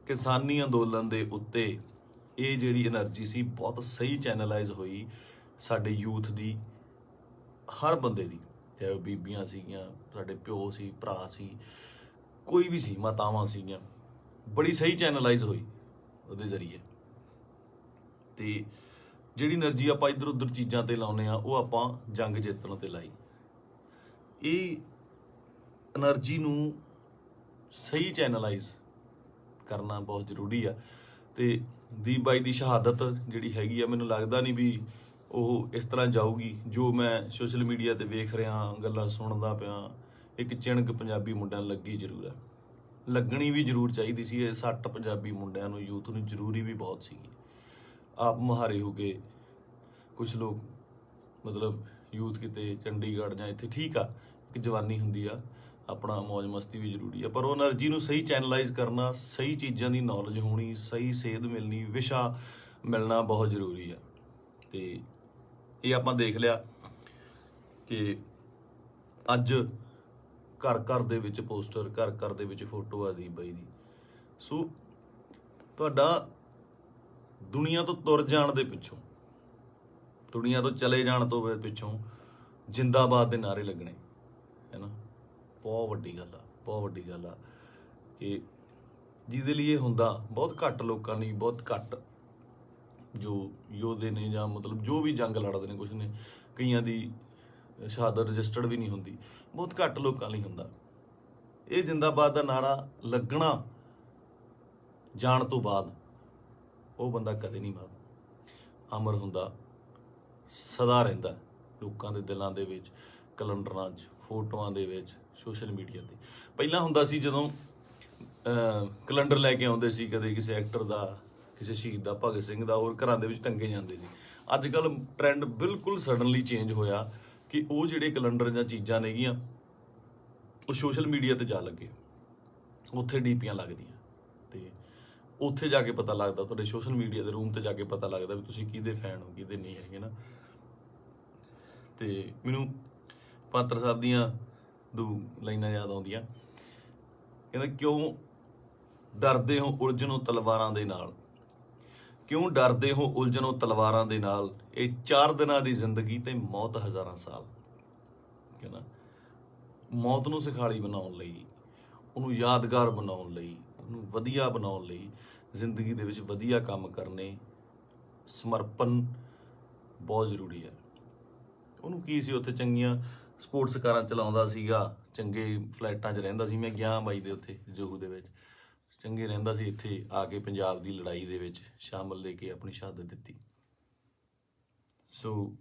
[SPEAKER 1] ਕਿਸਾਨੀ ਅੰਦੋਲਨ ਦੇ ਉੱਤੇ ਇਹ ਜਿਹੜੀ એનર્ਜੀ ਸੀ ਬਹੁਤ ਸਹੀ ਚੈਨਲਾਈਜ਼ ਹੋਈ ਸਾਡੇ ਯੂਥ ਦੀ, ਹਰ ਬੰਦੇ ਦੀ, ਚਾਹੇ ਉਹ ਬੀਬੀਆਂ ਸੀਗੀਆਂ, ਸਾਡੇ ਪਿਓ ਸੀ, ਭਰਾ ਸੀ, ਕੋਈ ਵੀ ਸੀ, ਮਾਤਾਵਾਂ ਸੀਗੀਆਂ, ਬੜੀ ਸਹੀ ਚੈਨਲਾਈਜ਼ ਹੋਈ ਉਹਦੇ ਜ਼ਰੀਏ। ਤੇ ਜਿਹੜੀ એનર્ਜੀ ਆਪਾਂ ਇੱਧਰ ਉੱਧਰ ਚੀਜ਼ਾਂ ਤੇ ਲਾਉਂਦੇ ਆ, ਉਹ ਆਪਾਂ ਜੰਗ ਜਿੱਤਣ ਤੇ ਲਾਈ। ਇਹ એનર્ਜੀ ਨੂੰ ਸਹੀ ਚੈਨਲਾਈਜ਼ ਕਰਨਾ ਬਹੁਤ ਜ਼ਰੂਰੀ ਆ। ਤੇ ਦੀਪ ਬਾਈ ਦੀ ਸ਼ਹਾਦਤ ਜਿਹੜੀ ਹੈਗੀ ਆ, ਮੈਨੂੰ ਲੱਗਦਾ ਨਹੀਂ ਵੀ ਉਹ ਇਸ ਤਰ੍ਹਾਂ ਜਾਊਗੀ। ਜੋ ਮੈਂ ਸੋਸ਼ਲ ਮੀਡੀਆ ਤੇ ਵੇਖ ਰਿਹਾ, ਗੱਲਾਂ ਸੁਣਦਾ ਪਿਆ, ਇੱਕ ਚਿਣਕ ਪੰਜਾਬੀ ਮੁੰਡਿਆਂ ਨੂੰ ਲੱਗੀ ਜ਼ਰੂਰ ਆ, ਲੱਗਣੀ ਵੀ ਜ਼ਰੂਰ ਚਾਹੀਦੀ ਸੀ। ਇਹ 60 ਪੰਜਾਬੀ ਮੁੰਡਿਆਂ ਨੂੰ, ਯੂਥ ਨੂੰ ਜ਼ਰੂਰੀ ਵੀ ਬਹੁਤ ਸੀਗੀ। ਆਪ ਮੁਹਾਰੇ ਹੋ ਕੇ ਕੁਛ ਲੋਕ ਮਤਲਬ ਯੂਥ ਕਿਤੇ ਚੰਡੀਗੜ੍ਹ ਜਾਂ ਇੱਥੇ, ਠੀਕ ਆ, ਇੱਕ ਜਵਾਨੀ ਹੁੰਦੀ ਆ, ਆਪਣਾ ਮौज ਮਸਤੀ ਵੀ ਜ਼ਰੂਰੀ ਆ, ਪਰ ਉਹ એનર્ਜੀ ਨੂੰ ਸਹੀ ਚੈਨਲਾਈਜ਼ ਕਰਨਾ, ਸਹੀ ਚੀਜ਼ਾਂ ਦੀ ਨੌਲੇਜ ਹੋਣੀ, ਸਹੀ ਸੇਧ ਮਿਲਣੀ, ਵਿਸ਼ਾ ਮਿਲਣਾ ਬਹੁਤ ਜ਼ਰੂਰੀ ਆ। ਤੇ ਇਹ ਆਪਾਂ ਦੇਖ ਲਿਆ ਕਿ ਅੱਜ ਘਰ ਘਰ ਦੇ ਵਿੱਚ ਪੋਸਟਰ, ਘਰ ਘਰ ਦੇ ਵਿੱਚ ਫੋਟੋ ਆ ਦੀਪ ਬਾਈ ਦੀ। ਸੋ ਤੁਹਾਡਾ ਦੁਨੀਆ ਤੋਂ ਤੁਰ ਜਾਣ ਦੇ ਪਿੱਛੋਂ, ਦੁਨੀਆ ਤੋਂ ਚਲੇ ਜਾਣ ਤੋਂ ਪਿੱਛੋਂ ਜਿੰਦਾਬਾਦ ਦੇ ਨਾਅਰੇ ਲੱਗਣੇ ਹੈ ਨਾ, ਬਹੁਤ ਵੱਡੀ ਗੱਲ ਆ, ਬਹੁਤ ਵੱਡੀ ਗੱਲ ਆ। ਕਿ ਜਿਹਦੇ ਲਈ ਇਹ ਹੁੰਦਾ ਬਹੁਤ ਘੱਟ ਲੋਕਾਂ ਲਈ, ਬਹੁਤ ਘੱਟ ਜੋ ਯੋਧੇ ਨੇ ਜਾਂ ਮਤਲਬ ਜੋ ਵੀ ਜੰਗ ਲੜਦੇ ਨੇ, ਕੁਛ ਨੇ, ਕਈਆਂ ਦੀ ਸ਼ਹਾਦਤ ਰਜਿਸਟਰਡ ਵੀ ਨਹੀਂ ਹੁੰਦੀ, ਬਹੁਤ ਘੱਟ ਲੋਕਾਂ ਲਈ ਹੁੰਦਾ। ਇਹ ਜਿੰਦਾਬਾਦ ਦਾ ਨਾਰਾ ਲੱਗਣਾ ਜਾਣ ਤੋਂ ਬਾਅਦ ਉਹ ਬੰਦਾ ਕਦੇ ਨਹੀਂ ਮਰਦਾ, ਅਮਰ ਹੁੰਦਾ, ਸਦਾ ਰਹਿੰਦਾ ਲੋਕਾਂ ਦੇ ਦਿਲਾਂ ਦੇ ਵਿੱਚ, ਕੈਲੰਡਰਾਂ 'ਚ, ਫੋਟੋਆਂ ਦੇ ਵਿੱਚ, ਸੋਸ਼ਲ ਮੀਡੀਆ ਤੇ। ਪਹਿਲਾਂ ਹੁੰਦਾ ਸੀ ਜਦੋਂ ਕੈਲੰਡਰ ਲੈ ਕੇ ਆਉਂਦੇ ਸੀ, ਕਦੇ ਕਿਸੇ ਐਕਟਰ ਦਾ, ਕਿਸੇ ਸ਼ਹੀਦ ਦਾ, ਭਗਤ ਸਿੰਘ ਦਾ, ਹੋਰ ਘਰਾਂ ਦੇ ਵਿੱਚ ਟੰਗੇ ਜਾਂਦੇ ਸੀ। ਅੱਜ ਕੱਲ੍ਹ ਟ੍ਰੈਂਡ ਬਿਲਕੁਲ ਸਡਨਲੀ ਚੇਂਜ ਹੋਇਆ ਕਿ ਉਹ ਜਿਹੜੇ ਕੈਲੰਡਰ ਜਾਂ ਚੀਜ਼ਾਂ ਨੇਗੀਆਂ ਉਹ ਸੋਸ਼ਲ ਮੀਡੀਆ ਤੇ ਜਾ ਲੱਗੇ, ਉੱਥੇ ਡੀਪੀਆਂ ਲੱਗਦੀਆਂ, ਤੇ ਉੱਥੇ ਜਾ ਕੇ ਪਤਾ ਲੱਗਦਾ, ਤੁਹਾਡੇ ਸੋਸ਼ਲ ਮੀਡੀਆ ਦੇ ਰੂਮ ਤੇ ਜਾ ਕੇ ਪਤਾ ਲੱਗਦਾ ਵੀ ਤੁਸੀਂ ਕਿਹਦੇ ਫੈਨ ਹੋ, ਕਿਹਦੇ ਨਹੀਂ ਹੈਗੇ ਨਾ। ਤੇ ਮੈਨੂੰ ਪਾਤਰ ਸਾਹਿਬ ਦੀਆਂ 2 ਲਾਈਨਾਂ ਯਾਦ ਆਉਂਦੀਆਂ, ਕਹਿੰਦਾ ਕਿਉਂ ਡਰਦੇ ਹੋ ਉਲਝਣੋਂ ਤਲਵਾਰਾਂ ਦੇ ਨਾਲ, ਕਿਉਂ ਡਰਦੇ ਹੋ ਉਲਝਣੋਂ ਤਲਵਾਰਾਂ ਦੇ ਨਾਲ, ਇਹ 4 ਦਿਨਾਂ ਦੀ ਜ਼ਿੰਦਗੀ ਤੇ ਮੌਤ ਹਜ਼ਾਰਾਂ ਸਾਲ। ਠੀਕ ਹੈ ਨਾ। ਮੌਤ ਨੂੰ ਸੁਖਾਲੀ ਬਣਾਉਣ ਲਈ, ਉਹਨੂੰ ਯਾਦਗਾਰ ਬਣਾਉਣ ਲਈ, ਉਹਨੂੰ ਵਧੀਆ ਬਣਾਉਣ ਲਈ, ਜ਼ਿੰਦਗੀ ਦੇ ਵਿੱਚ ਵਧੀਆ ਕੰਮ ਕਰਨੇ, ਸਮਰਪਣ ਬਹੁਤ ਜ਼ਰੂਰੀ ਹੈ। ਉਹਨੂੰ ਕੀ ਸੀ, ਉੱਥੇ ਚੰਗੀਆਂ ਸਪੋਰਟਸ ਕਾਰਾਂ ਚਲਾਉਂਦਾ ਸੀਗਾ, ਚੰਗੇ ਫਲੈਟਾਂ 'ਚ ਰਹਿੰਦਾ ਸੀ। ਮੈਂ ਗਿਆ ਬਾਈ ਦੇ ਉੱਥੇ ਜੋਹੂ ਦੇ ਵਿੱਚ, ਚੰਗੇ ਰਹਿੰਦਾ ਸੀ। ਇੱਥੇ ਆ ਕੇ ਪੰਜਾਬ ਦੀ ਲੜਾਈ ਦੇ ਵਿੱਚ ਸ਼ਾਮਲ ਲੈ ਕੇ ਆਪਣੀ ਸ਼ਹਾਦਤ ਦਿੱਤੀ। ਸੋ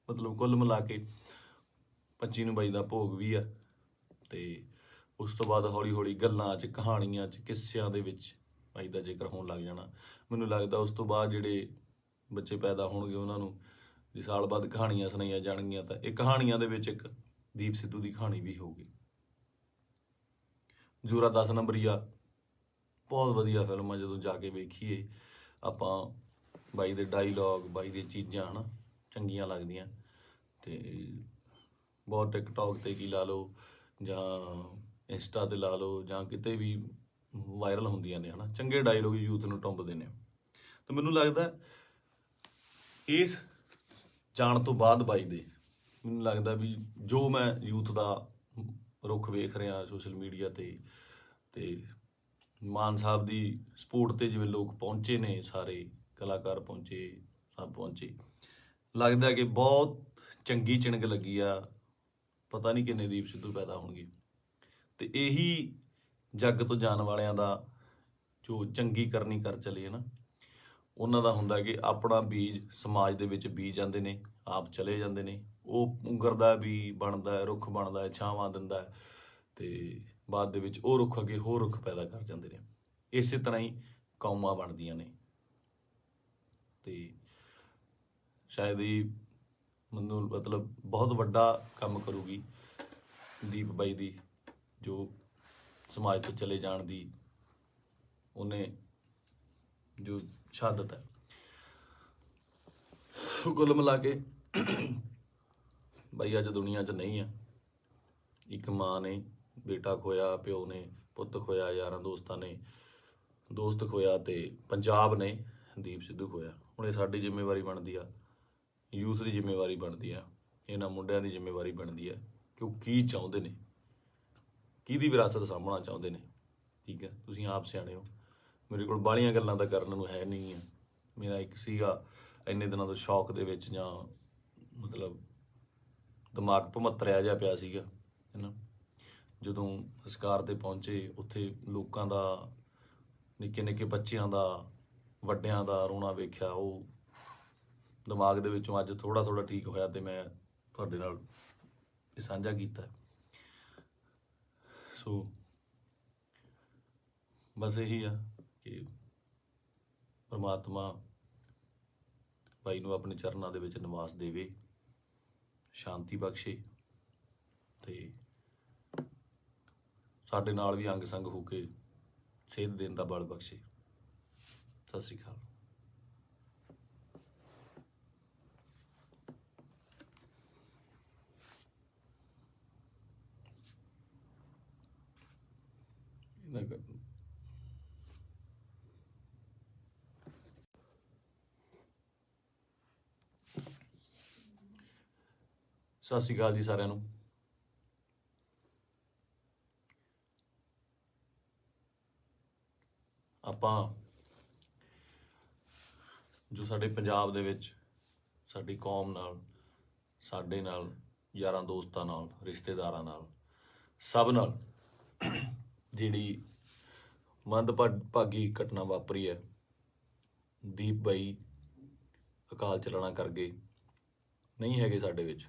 [SPEAKER 1] ਮਤਲਬ ਕੁੱਲ ਮਿਲਾ ਕੇ 25 ਨੂੰ ਬਾਈ ਦਾ ਭੋਗ ਵੀ ਆ। ਤੇ ਉਸ ਤੋਂ ਬਾਅਦ ਹੌਲੀ ਹੌਲੀ ਗੱਲਾਂ 'ਚ, ਕਹਾਣੀਆਂ 'ਚ, ਕਿੱਸਿਆਂ ਦੇ ਵਿੱਚ ਬਾਈ ਦਾ ਜ਼ਿਕਰ ਹੋਣ ਲੱਗ ਜਾਣਾ। ਮੈਨੂੰ ਲੱਗਦਾ ਉਸ ਤੋਂ ਬਾਅਦ ਜਿਹੜੇ ਬੱਚੇ ਪੈਦਾ ਹੋਣਗੇ ਉਹਨਾਂ ਨੂੰ ਜੇ ਸਾਲ ਬਾਅਦ ਕਹਾਣੀਆਂ ਸੁਣਾਈਆਂ ਜਾਣਗੀਆਂ ਤਾਂ ਇਹ ਕਹਾਣੀਆਂ ਦੇ ਵਿੱਚ ਇੱਕ ਦੀਪ ਸਿੱਧੂ ਦੀ ਕਹਾਣੀ ਵੀ ਹੋਊਗੀ। ਜੋਰਾ 10 ਨੰਬਰੀਆ ਬਹੁਤ ਵਧੀਆ ਫਿਲਮ ਆ। ਜਦੋਂ ਜਾ ਕੇ ਵੇਖੀਏ ਆਪਾਂ, ਬਾਈ ਦੇ ਡਾਇਲੋਗ, ਬਾਈ ਦੀਆਂ ਚੀਜ਼ਾਂ ਹੈ ਨਾ ਚੰਗੀਆਂ ਲੱਗਦੀਆਂ। ਤੇ ਬਹੁਤ ਟਿਕਟੋਕ 'ਤੇ ਕੀ ਲਾ ਲਓ ਜਾਂ ਇੰਸਟਾ 'ਤੇ ਲਾ ਲਓ ਜਾਂ ਕਿਤੇ ਵੀ ਵਾਇਰਲ ਹੁੰਦੀਆਂ ਨੇ ਹੈ ਨਾ, ਚੰਗੇ ਡਾਇਲੋਗ ਯੂਥ ਨੂੰ ਟੁੰਬਦੇ ਨੇ। ਤਾਂ ਮੈਨੂੰ ਲੱਗਦਾ ਇਸ ਜਾਣ ਤੋਂ ਬਾਅਦ ਬਾਈ ਦੇ, ਮੈਨੂੰ ਲੱਗਦਾ ਵੀ ਜੋ ਮੈਂ ਯੂਥ ਦਾ ਰੁੱਖ ਵੇਖ ਰਿਹਾ ਸੋਸ਼ਲ ਮੀਡੀਆ 'ਤੇ ਮਾਨ ਸਾਹਿਬ ਦੀ ਸਪੋਰਟ 'ਤੇ ਜਿਵੇਂ ਲੋਕ ਪਹੁੰਚੇ ਨੇ, ਸਾਰੇ ਕਲਾਕਾਰ ਪਹੁੰਚੇ, ਸਭ ਪਹੁੰਚੇ, ਲੱਗਦਾ ਕਿ ਬਹੁਤ ਚੰਗੀ ਚਿਣਗ ਲੱਗੀ ਆ। ਪਤਾ ਨਹੀਂ ਕਿੰਨੇ ਦੀਪ ਸਿੱਧੂ ਪੈਦਾ ਹੋਣਗੇ। ਤੇ ਇਹੀ ਜੱਗ ਤੋਂ ਜਾਣ ਵਾਲਿਆਂ ਦਾ ਜੋ ਚੰਗੀ ਕਰਨੀ ਕਰ ਚਲੇ ਨਾ, ਉਹਨਾਂ ਦਾ ਹੁੰਦਾ ਕਿ ਆਪਣਾ ਬੀਜ ਸਮਾਜ ਦੇ ਵਿੱਚ ਬੀਜ ਜਾਂਦੇ ਨੇ, ਆਪ ਚਲੇ ਜਾਂਦੇ ਨੇ। ਉਹ ਉਗਰਦਾ ਵੀ, ਬਣਦਾ, ਰੁੱਖ ਬਣਦਾ, ਛਾਵਾਂ ਦਿੰਦਾ, ਤੇ ਬਾਅਦ ਦੇ ਵਿੱਚ ਉਹ ਰੁੱਖ ਅੱਗੇ ਹੋਰ ਰੁੱਖ ਪੈਦਾ ਕਰ ਜਾਂਦੇ ਨੇ। ਇਸੇ ਤਰ੍ਹਾਂ ਹੀ ਕੌਮਾਂ ਬਣਦੀਆਂ ਨੇ। ਤੇ ਸ਼ਾਇਦ ਇਹ ਮੈਨੂੰ ਮਤਲਬ ਬਹੁਤ ਵੱਡਾ ਕੰਮ ਕਰੂਗੀ ਦੀਪ ਬਾਈ ਦੀ, ਜੋ ਸਮਾਜ ਤੋਂ ਚਲੇ ਜਾਣ ਦੀ ਉਹਨੇ ਜੋ ਸ਼ਹਾਦਤ ਹੈ। ਕੁੱਲ ਮਿਲਾ ਕੇ ਬਾਈ ਅੱਜ ਦੁਨੀਆ 'ਚ ਨਹੀਂ ਆ। ਇੱਕ ਮਾਂ ਨੇ ਬੇਟਾ ਖੋਇਆ, ਪਿਓ ਨੇ ਪੁੱਤ ਖੋਇਆ, ਯਾਰਾਂ ਦੋਸਤਾਂ ਨੇ ਦੋਸਤ ਖੋਇਆ, ਤੇ ਪੰਜਾਬ ਨੇ ਦੀਪ ਸਿੱਧੂ ਖੋਇਆ। ਹੁਣ ਇਹ ਸਾਡੀ ਜ਼ਿੰਮੇਵਾਰੀ ਬਣਦੀ ਆ, ਯੂਥ ਦੀ ਜ਼ਿੰਮੇਵਾਰੀ ਬਣਦੀ ਆ, ਇਹਨਾਂ ਮੁੰਡਿਆਂ ਦੀ ਜ਼ਿੰਮੇਵਾਰੀ ਬਣਦੀ ਆ ਕਿ ਉਹ ਕੀ ਚਾਹੁੰਦੇ ਨੇ, ਕਿਹਦੀ ਵਿਰਾਸਤ ਸਾਂਭਣਾ ਚਾਹੁੰਦੇ ਨੇ। ਠੀਕ ਹੈ, ਤੁਸੀਂ ਆਪ ਸਿਆਣੇ ਹੋ। ਮੇਰੇ ਕੋਲ ਬਾਹਲੀਆਂ ਗੱਲਾਂ ਤਾਂ ਕਰਨ ਨੂੰ ਹੈ ਨਹੀਂ ਆ। ਮੇਰਾ ਇੱਕ ਸੀਗਾ ਇੰਨੇ ਦਿਨਾਂ ਤੋਂ ਸ਼ੌਕ ਦੇ ਵਿੱਚ, ਜਾਂ ਮਤਲਬ ਦਿਮਾਗ ਭਮੱਤਰਿਆ ਜਿਹਾ ਪਿਆ ਸੀਗਾ ਹੈ ਨਾ। ਜਦੋਂ ਸੰਸਕਾਰ 'ਤੇ ਪਹੁੰਚੇ, ਉੱਥੇ ਲੋਕਾਂ ਦਾ, ਨਿੱਕੇ ਨਿੱਕੇ ਬੱਚਿਆਂ ਦਾ, ਵੱਡਿਆਂ ਦਾ ਰੋਣਾ ਵੇਖਿਆ, ਉਹ ਦਿਮਾਗ ਦੇ ਵਿੱਚੋਂ ਅੱਜ ਥੋੜ੍ਹਾ ਥੋੜ੍ਹਾ ਠੀਕ ਹੋਇਆ ਤੇ ਮੈਂ ਤੁਹਾਡੇ ਨਾਲ ਇਹ ਸਾਂਝਾ ਕੀਤਾ। ਸੋ ਬਸ ਇਹੀ ਆ ਕਿ ਪਰਮਾਤਮਾ ਬਾਈ ਨੂੰ ਆਪਣੇ ਚਰਨਾਂ ਦੇ ਵਿੱਚ ਨਿਵਾਸ ਦੇਵੇ, ਸ਼ਾਂਤੀ ਬਖਸ਼ੇ, ਤੇ ਸਾਡੇ ਨਾਲ ਵੀ ਅੰਗ ਸੰਗ ਹੋ ਕੇ ਸੇਧ ਦੇਣ ਦਾ ਬਲ ਬਖਸ਼ੇ। ਸਤਿ ਸ਼੍ਰੀ ਅਕਾਲ। ਸਤਿ ਸ਼੍ਰੀ ਅਕਾਲ ਜੀ ਸਾਰਿਆਂ ਨੂੰ। ਆਪਾਂ ਜੋ ਸਾਡੇ ਪੰਜਾਬ ਦੇ ਵਿੱਚ ਸਾਡੀ ਕੌਮ ਨਾਲ, ਸਾਡੇ ਨਾਲ, ਯਾਰਾਂ ਦੋਸਤਾਂ ਨਾਲ, ਰਿਸ਼ਤੇਦਾਰਾਂ ਨਾਲ, ਸਭ ਨਾਲ ਜਿਹੜੀ ਮੰਦਭਾਗੀ ਘਟਨਾ ਵਾਪਰੀ ਹੈ, ਦੀਪ ਬਾਈ ਅਕਾਲ ਚਲਾਣਾ ਕਰ ਗਏ, ਨਹੀਂ ਹੈਗੇ ਸਾਡੇ ਵਿੱਚ।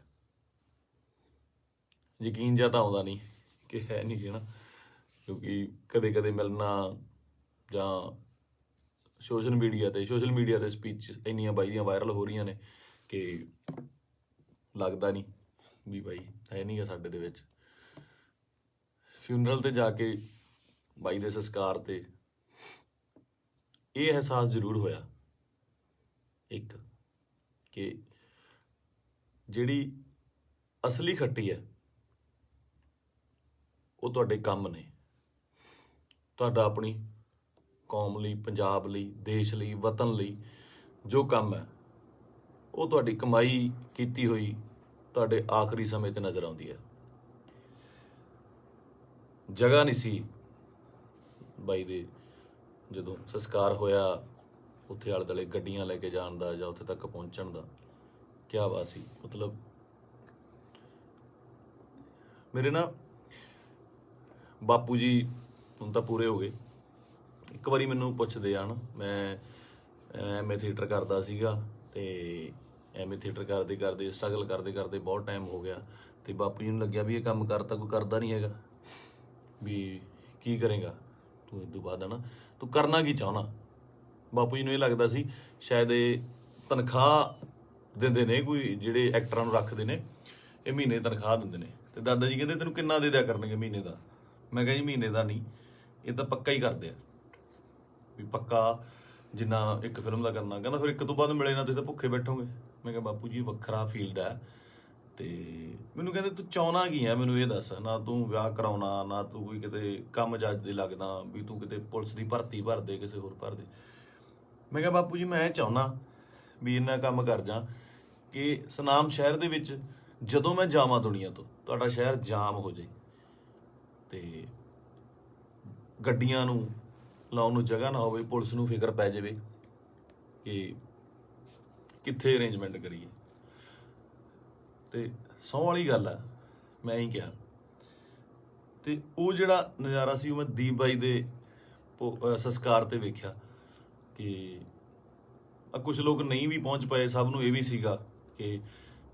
[SPEAKER 1] ਯਕੀਨ ਜਿਹਾ ਤਾਂ ਆਉਂਦਾ ਨਹੀਂ ਕਿ ਹੈ ਨਹੀਂ ਗੇ ਨਾ, ਕਿਉਂਕਿ ਕਦੇ ਕਦੇ ਮਿਲਣਾ ਜਾਂ ਸੋਸ਼ਲ ਮੀਡੀਆ 'ਤੇ ਸਪੀਚ ਇੰਨੀਆਂ ਬਾਈ ਦੀਆਂ ਵਾਇਰਲ ਹੋ ਰਹੀਆਂ ਨੇ ਕਿ ਲੱਗਦਾ ਨਹੀਂ ਵੀ ਬਾਈ ਹੈ ਨਹੀਂ ਗਾ ਸਾਡੇ ਦੇ ਵਿੱਚ। ਫਿਊਨਰਲ 'ਤੇ ਜਾ ਕੇ ਬਾਈ ਦੇ ਸੰਸਕਾਰ 'ਤੇ ਇਹ ਅਹਿਸਾਸ ਜ਼ਰੂਰ ਹੋਇਆ ਇੱਕ, ਕਿ ਜਿਹੜੀ ਅਸਲੀ ਖੱਟੀ ਹੈ ਉਹ ਤੁਹਾਡੇ ਕੰਮ ਨੇ। ਤੁਹਾਡਾ ਆਪਣੀ ਕੌਮ ਲਈ, ਪੰਜਾਬ ਲਈ, ਦੇਸ਼ ਲਈ, ਵਤਨ ਲਈ ਜੋ ਕੰਮ ਹੈ ਉਹ ਤੁਹਾਡੀ ਕਮਾਈ ਕੀਤੀ ਹੋਈ ਤੁਹਾਡੇ ਆਖਰੀ ਸਮੇਂ ਤੇ ਨਜ਼ਰ ਆਉਂਦੀ ਹੈ। ਜਗ੍ਹਾ ਨਹੀਂ ਸੀ ਬਾਈ ਦੇ ਜਦੋਂ ਸੰਸਕਾਰ ਹੋਇਆ ਉੱਥੇ ਆਲੇ ਦੁਆਲੇ ਗੱਡੀਆਂ ਲੈ ਕੇ ਜਾਣ ਦਾ ਜਾਂ ਉੱਥੇ ਤੱਕ ਪਹੁੰਚਣ ਦਾ। ਕਿਆ ਬਾਤ ਸੀ। ਮਤਲਬ ਮੇਰੇ ਨਾ ਬਾਪੂ ਜੀ ਹੁਣ ਤਾਂ ਪੂਰੇ ਹੋ ਗਏ। ਇੱਕ ਵਾਰੀ ਮੈਨੂੰ ਪੁੱਛਦੇ ਆ ਨਾ, ਮੈਂ ਐਮਏ ਥੀਏਟਰ ਕਰਦਾ ਸੀਗਾ ਤੇ ਐਮਏ ਥੀਏਟਰ ਕਰਦੇ ਕਰਦੇ ਸਟਰਗਲ ਕਰਦੇ ਕਰਦੇ ਬਹੁਤ ਟਾਈਮ ਹੋ ਗਿਆ ਤੇ ਬਾਪੂ ਜੀ ਨੂੰ ਲੱਗਿਆ ਵੀ ਇਹ ਕੰਮ ਕਰਤਾ ਕੋਈ ਕਰਦਾ ਨਹੀਂ ਹੈਗਾ, ਵੀ ਕੀ ਕਰੇਗਾ ਤੂੰ ਇਸ ਤੋਂ ਬਾਅਦ, ਹੈ ਨਾ, ਤੂੰ ਕਰਨਾ ਕੀ ਚਾਹੁੰਦਾ। ਬਾਪੂ ਜੀ ਨੂੰ ਇਹ ਲੱਗਦਾ ਸੀ ਸ਼ਾਇਦ ਇਹ ਤਨਖਾਹ ਦਿੰਦੇ ਨੇ, ਕੋਈ ਜਿਹੜੇ ਐਕਟਰਾਂ ਨੂੰ ਰੱਖਦੇ ਨੇ ਇਹ ਮਹੀਨੇ ਤਨਖਾਹ ਦਿੰਦੇ ਨੇ। ਤੇ ਦਾਦਾ ਜੀ ਕਹਿੰਦੇ ਤੈਨੂੰ ਕਿੰਨਾ ਦੇ ਦਿਆ ਕਰਨਗੇ ਮਹੀਨੇ ਦਾ। ਮੈਂ ਕਿਹਾ ਜੀ ਮਹੀਨੇ ਦਾ ਨਹੀਂ, ਇਹ ਤਾਂ ਪੱਕਾ ਹੀ ਕਰਦੇ ਆ, ਵੀ ਪੱਕਾ ਜਿੰਨਾ ਇੱਕ ਫਿਲਮ ਦਾ ਕਰਨਾ। ਕਹਿੰਦਾ ਫਿਰ ਇੱਕ ਤੋਂ ਬਾਅਦ ਮਿਲੇ ਨਾ ਤੁਸੀਂ ਤਾਂ ਭੁੱਖੇ ਬੈਠੋਗੇ। ਮੈਂ ਕਿਹਾ ਬਾਪੂ ਜੀ ਵੱਖਰਾ ਫੀਲਡ ਹੈ। ਤੇ ਮੈਨੂੰ ਕਹਿੰਦੇ ਤੂੰ ਚਾਹੁੰਦਾ ਕੀ ਹੈ, ਮੈਨੂੰ ਇਹ ਦੱਸ। ਨਾ ਤੂੰ ਵਿਆਹ ਕਰਾਉਣਾ, ਨਾ ਤੂੰ ਕੋਈ ਕਿਤੇ ਕੰਮ ਜੱਜ ਦੇ ਲੱਗਦਾ ਵੀ ਤੂੰ ਕਿਤੇ ਪੁਲਿਸ ਦੀ ਭਰਤੀ ਭਰ ਦੇ, ਕਿਸੇ ਹੋਰ ਭਰ ਦੇ। ਮੈਂ ਕਿਹਾ ਬਾਪੂ ਜੀ ਮੈਂ ਚਾਹੁੰਦਾ ਵੀ ਇੰਨਾ ਕੰਮ ਕਰ ਜਾ ਕਿ ਸੁਨਾਮ ਸ਼ਹਿਰ ਦੇ ਵਿੱਚ ਜਦੋਂ ਮੈਂ ਜਾਵਾਂ ਦੁਨੀਆ ਤੋਂ ਤੁਹਾਡਾ ਸ਼ਹਿਰ ਜਾਮ ਹੋ ਜਾਏ ਤੇ ਗੱਡੀਆਂ ਨੂੰ ਲਾਉਣ ਨੂੰ ਜਗ੍ਹਾ ਨਾ ਹੋਵੇ, ਪੁਲਿਸ ਨੂੰ ਫਿਕਰ ਪੈ ਜਾਵੇ ਕਿ ਕਿੱਥੇ ਅਰੇਂਜਮੈਂਟ ਕਰੀਏ। ਤੇ ਸਹੁੰ ਵਾਲੀ ਗੱਲ ਆ, ਮੈਂ ਹੀ ਕਿਹਾ। ਤੇ ਉਹ ਜਿਹੜਾ ਨਜ਼ਾਰਾ ਸੀ ਉਹ ਮੈਂ ਦੀਪ ਬਾਈ ਦੇ ਸੰਸਕਾਰ ਤੇ ਵੇਖਿਆ ਕਿ ਕੁਝ ਲੋਕ ਨਹੀਂ ਵੀ ਪਹੁੰਚ ਪਏ। ਸਭ ਨੂੰ ਇਹ ਵੀ ਸੀਗਾ ਕਿ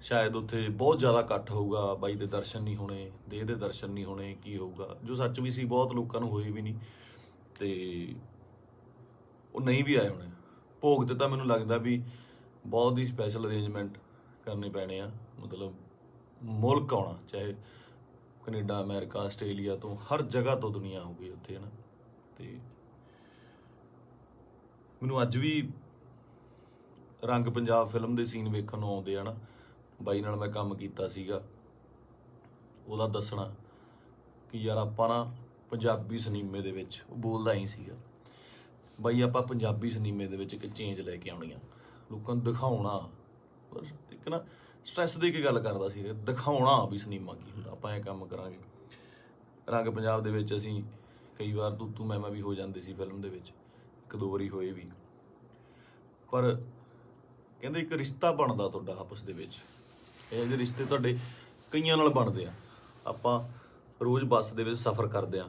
[SPEAKER 1] ਸ਼ਾਇਦ ਉੱਥੇ ਬਹੁਤ ਜ਼ਿਆਦਾ ਇਕੱਠ ਹੋਊਗਾ, ਬਾਈ ਦੇ ਦਰਸ਼ਨ ਨਹੀਂ ਹੋਣੇ, ਦੇਹ ਦੇ ਦਰਸ਼ਨ ਨਹੀਂ ਹੋਣੇ, ਕੀ ਹੋਊਗਾ, ਜੋ ਸੱਚ ਵੀ ਸੀ। ਬਹੁਤ ਲੋਕਾਂ ਨੂੰ ਹੋਏ ਵੀ ਨਹੀਂ ਤੇ ਉਹ ਨਹੀਂ ਵੀ ਆਏ ਹੋਣੇ। ਭੋਗ ਤੇ ਤਾਂ ਮੈਨੂੰ ਲੱਗਦਾ ਵੀ ਬਹੁਤ ਹੀ ਸਪੈਸ਼ਲ ਅਰੇਂਜਮੈਂਟ ਕਰਨੇ ਪੈਣੇ ਆ। ਮਤਲਬ ਮੁਲਕ ਆਉਣਾ, ਚਾਹੇ ਕੈਨੇਡਾ, ਅਮਰੀਕਾ, ਆਸਟ੍ਰੇਲੀਆ ਤੋਂ, ਹਰ ਜਗ੍ਹਾ ਤੋਂ ਦੁਨੀਆ ਆਊਗੀ ਉੱਥੇ, ਹੈ ਨਾ। ਤੇ ਮੈਨੂੰ ਅੱਜ ਵੀ ਰੰਗ ਪੰਜਾਬ ਫਿਲਮ ਦੇ ਸੀਨ ਵੇਖਣ ਨੂੰ ਆਉਂਦੇ ਆ ਨਾ। ਬਾਈ ਨਾਲ ਮੈਂ ਕੰਮ ਕੀਤਾ ਸੀਗਾ, ਉਹਦਾ ਦੱਸਣਾ ਕਿ ਯਾਰ ਆਪਾਂ ਨਾ ਪੰਜਾਬੀ ਸਿਨੇਮੇ ਦੇ ਵਿੱਚ, ਉਹ ਬੋਲਦਾ ਹੀ ਸੀਗਾ ਬਾਈ, ਆਪਾਂ ਪੰਜਾਬੀ ਸਿਨੇਮੇ ਦੇ ਵਿੱਚ ਇੱਕ ਚੇਂਜ ਲੈ ਕੇ ਆਉਣੀ ਆ, ਲੋਕਾਂ ਨੂੰ ਦਿਖਾਉਣਾ। ਇੱਕ ਨਾ ਸਟ੍ਰੈਸ ਦੇ ਕੇ ਗੱਲ ਕਰਦਾ ਸੀ, ਦਿਖਾਉਣਾ ਵੀ ਸਿਨੇਮਾ ਕੀ ਹੁੰਦਾ, ਆਪਾਂ ਇਹ ਕੰਮ ਕਰਾਂਗੇ। ਰੰਗ ਪੰਜਾਬ ਦੇ ਵਿੱਚ ਅਸੀਂ ਕਈ ਵਾਰ ਤੂੰ ਮੈਂ ਵੀ ਹੋ ਜਾਂਦੇ ਸੀ ਫਿਲਮ ਦੇ ਵਿੱਚ, ਇੱਕ ਦੋ ਵਾਰੀ ਹੋਏ ਵੀ। ਪਰ ਕਹਿੰਦੇ ਇੱਕ ਰਿਸ਼ਤਾ ਬਣਦਾ ਤੁਹਾਡਾ ਆਪਸ ਦੇ ਵਿੱਚ। ਇਹ ਜਿਹੇ ਰਿਸ਼ਤੇ ਤੁਹਾਡੇ ਕਈਆਂ ਨਾਲ ਬਣਦੇ ਆ। ਆਪਾਂ ਰੋਜ਼ ਬੱਸ ਦੇ ਵਿੱਚ ਸਫ਼ਰ ਕਰਦੇ ਆ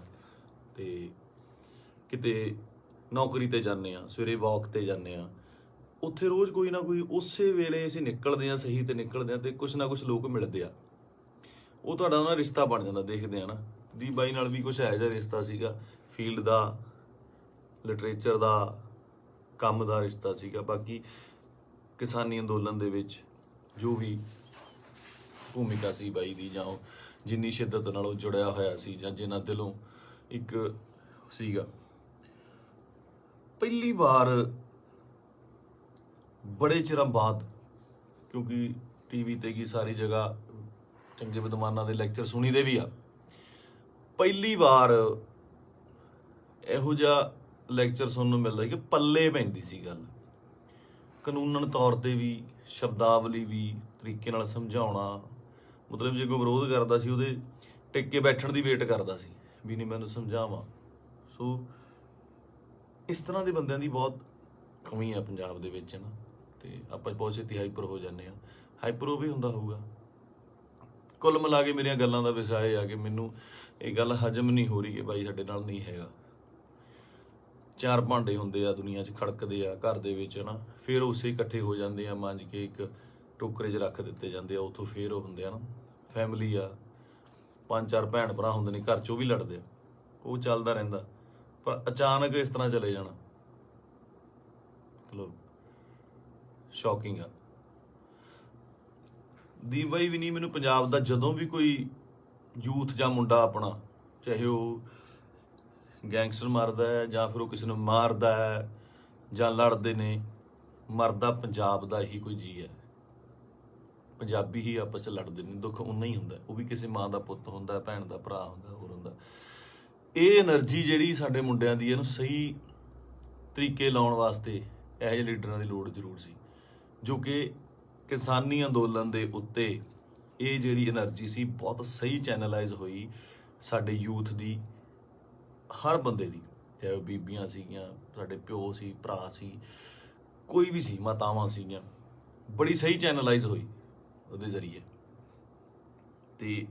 [SPEAKER 1] ਤੇ ਕਿਤੇ ਨੌਕਰੀ ਤੇ ਜਾਂਦੇ ਆ, ਸਵੇਰੇ ਵਾਕ ਤੇ ਜਾਂਦੇ ਆ, ਉੱਥੇ ਰੋਜ਼ ਕੋਈ ਨਾ ਕੋਈ ਉਸੇ ਵੇਲੇ ਅਸੀਂ ਨਿਕਲਦੇ ਆ, ਸਹੀ ਤੇ ਨਿਕਲਦੇ ਆ ਤੇ ਕੁਛ ਨਾ ਕੁਛ ਲੋਕ ਮਿਲਦੇ ਆ, ਉਹ ਤੁਹਾਡਾ ਉਹਨਾਂ ਰਿਸ਼ਤਾ ਬਣ ਜਾਂਦਾ। ਦੇਖਦੇ ਆ ਨਾ, ਦੀਪ ਬਾਈ ਨਾਲ ਵੀ ਕੁਛ ਇਹੋ ਜਿਹਾ ਰਿਸ਼ਤਾ ਸੀਗਾ, ਫੀਲਡ ਦਾ, ਲਿਟਰੇਚਰ ਦਾ, ਕੰਮ ਦਾ ਰਿਸ਼ਤਾ ਸੀਗਾ। ਬਾਕੀ ਕਿਸਾਨੀ ਅੰਦੋਲਨ ਦੇ ਵਿੱਚ ਜੋ ਵੀ ਭੂਮਿਕਾ ਸੀ ਬਾਈ ਦੀ, ਜਾਂ ਉਹ ਜਿੰਨੀ ਸ਼ਿੱਦਤ ਨਾਲ ਉਹ ਜੁੜਿਆ ਹੋਇਆ ਸੀ, ਜਾਂ ਜਿੰਨਾ ਦਿਲੋਂ ਇੱਕ ਸੀਗਾ। ਪਹਿਲੀ ਵਾਰ ਬੜੇ ਚਿਰਾਂ ਬਾਅਦ, ਕਿਉਂਕਿ ਟੀਵੀ ਤੇ ਕੀ ਸਾਰੀ ਜਗ੍ਹਾ ਚੰਗੇ ਵਿਦਵਾਨਾਂ ਦੇ ਲੈਕਚਰ ਸੁਣੀਦੇ ਵੀ ਆ, ਪਹਿਲੀ ਵਾਰ ਇਹੋ ਜਿਹਾ ਲੈਕਚਰ ਸੁਣਨ ਨੂੰ ਮਿਲਦਾ ਕਿ ਪੱਲੇ ਪੈਂਦੀ ਸੀ ਗੱਲ, ਕਾਨੂੰਨਨ ਤੌਰ ਤੇ ਵੀ, ਸ਼ਬਦਾਵਲੀ ਵੀ, ਤਰੀਕੇ ਨਾਲ ਸਮਝਾਉਣਾ। ਮਤਲਬ ਜੇ ਕੋਈ ਵਿਰੋਧ ਕਰਦਾ ਸੀ ਉਹਦੇ ਟਿਕ ਕੇ ਬੈਠਣ ਦੀ ਵੇਟ ਕਰਦਾ ਸੀ ਵੀ ਨਹੀਂ ਮੈਨੂੰ ਸਮਝਾਵਾਂ। ਸੋ ਇਸ ਤਰ੍ਹਾਂ ਦੇ ਬੰਦਿਆਂ ਦੀ ਬਹੁਤ ਕਮੀ ਆ ਪੰਜਾਬ ਦੇ ਵਿੱਚ, ਨਾ। ਤੇ ਆਪਾਂ ਬਹੁਤ ਛੇਤੀ ਹਾਈਪਰ ਹੋ ਜਾਂਦੇ ਆ। ਹਾਈਪਰ ਉਹ ਵੀ ਹੁੰਦਾ ਹੋਊਗਾ। ਕੁੱਲ ਮਿਲਾ ਕੇ ਮੇਰੀਆਂ ਗੱਲਾਂ ਦਾ ਵਿਸ਼ਾ ਇਹ ਆ ਕਿ ਮੈਨੂੰ ਇਹ ਗੱਲ ਹਜਮ ਨਹੀਂ ਹੋ ਰਹੀ ਕਿ ਬਾਈ ਸਾਡੇ ਨਾਲ ਨਹੀਂ ਹੈਗਾ। ਚਾਰ ਭਾਂਡੇ ਹੁੰਦੇ ਆ ਦੁਨੀਆ 'ਚ, ਖੜਕਦੇ ਆ ਘਰ ਦੇ ਵਿੱਚ, ਨਾ, ਫਿਰ ਉਸੇ ਇਕੱਠੇ ਹੋ ਜਾਂਦੇ ਆ, ਮਾਂਜ ਕੇ ਇੱਕ ਟੋਕਰੇ 'ਚ ਰੱਖ ਦਿੱਤੇ ਜਾਂਦੇ ਆ। ਉੱਥੋਂ ਫਿਰ ਉਹ ਹੁੰਦੇ ਆ ਨਾ, ਫੈਮਿਲੀ ਆ, 5-4 ਭੈਣ ਭਰਾ ਹੁੰਦੇ ਨੇ ਘਰ 'ਚ, ਉਹ ਵੀ ਲੜਦੇ ਆ, ਉਹ ਚੱਲਦਾ ਰਹਿੰਦਾ। ਪਰ ਅਚਾਨਕ ਇਸ ਤਰ੍ਹਾਂ ਚਲੇ ਜਾਣਾ ਮਤਲਬ ਸ਼ੌਕਿੰਗ ਆ। ਦੀਪ ਬਾਈ ਵੀ ਨਹੀਂ, ਮੈਨੂੰ ਪੰਜਾਬ ਦਾ ਜਦੋਂ ਵੀ ਕੋਈ ਯੂਥ ਜਾਂ ਮੁੰਡਾ ਆਪਣਾ, ਚਾਹੇ ਉਹ ਗੈਂਗਸਟਰ ਮਾਰਦਾ ਹੈ ਜਾਂ ਫਿਰ ਉਹ ਕਿਸੇ ਨੂੰ ਮਾਰਦਾ ਹੈ ਜਾਂ ਲੜਦੇ ਨੇ, ਮਰਦਾ ਪੰਜਾਬ ਦਾ ਹੀ ਕੋਈ ਜੀ ਹੈ। ਪੰਜਾਬੀ ਹੀ ਆਪਸ 'ਚ ਲੜਦੇ ਨੇ, ਦੁੱਖ ਉਨਾ ਹੀ ਹੁੰਦਾ। ਉਹ ਵੀ ਕਿਸੇ ਮਾਂ ਦਾ ਪੁੱਤ ਹੁੰਦਾ, ਭੈਣ ਦਾ ਭਰਾ ਹੁੰਦਾ, ਹੋਰ ਹੁੰਦਾ। ਇਹ એનર્ਜੀ ਜਿਹੜੀ ਸਾਡੇ ਮੁੰਡਿਆਂ ਦੀ, ਇਹਨੂੰ ਸਹੀ ਤਰੀਕੇ ਲਾਉਣ ਵਾਸਤੇ ਇਹੋ ਜਿਹੇ ਲੀਡਰਾਂ ਦੀ ਲੋੜ ਜ਼ਰੂਰ ਸੀ, ਜੋ ਕਿ ਕਿਸਾਨੀ ਅੰਦੋਲਨ ਦੇ ਉੱਤੇ ਇਹ ਜਿਹੜੀ એનર્ਜੀ ਸੀ ਬਹੁਤ ਸਹੀ ਚੈਨਲਾਈਜ਼ ਹੋਈ ਸਾਡੇ ਯੂਥ ਦੀ, ਹਰ ਬੰਦੇ ਦੀ, ਚਾਹੇ ਉਹ ਬੀਬੀਆਂ ਸੀਗੀਆਂ, ਸਾਡੇ ਪਿਓ ਸੀ, ਭਰਾ ਸੀ, ਕੋਈ ਵੀ ਸੀ, ਮਾਤਾਵਾਂ ਸੀਗੀਆਂ, ਬੜੀ ਸਹੀ ਚੈਨਲਾਈਜ਼ ਹੋਈ ਉਹਦੇ ਜ਼ਰੀਏ। ਤੇ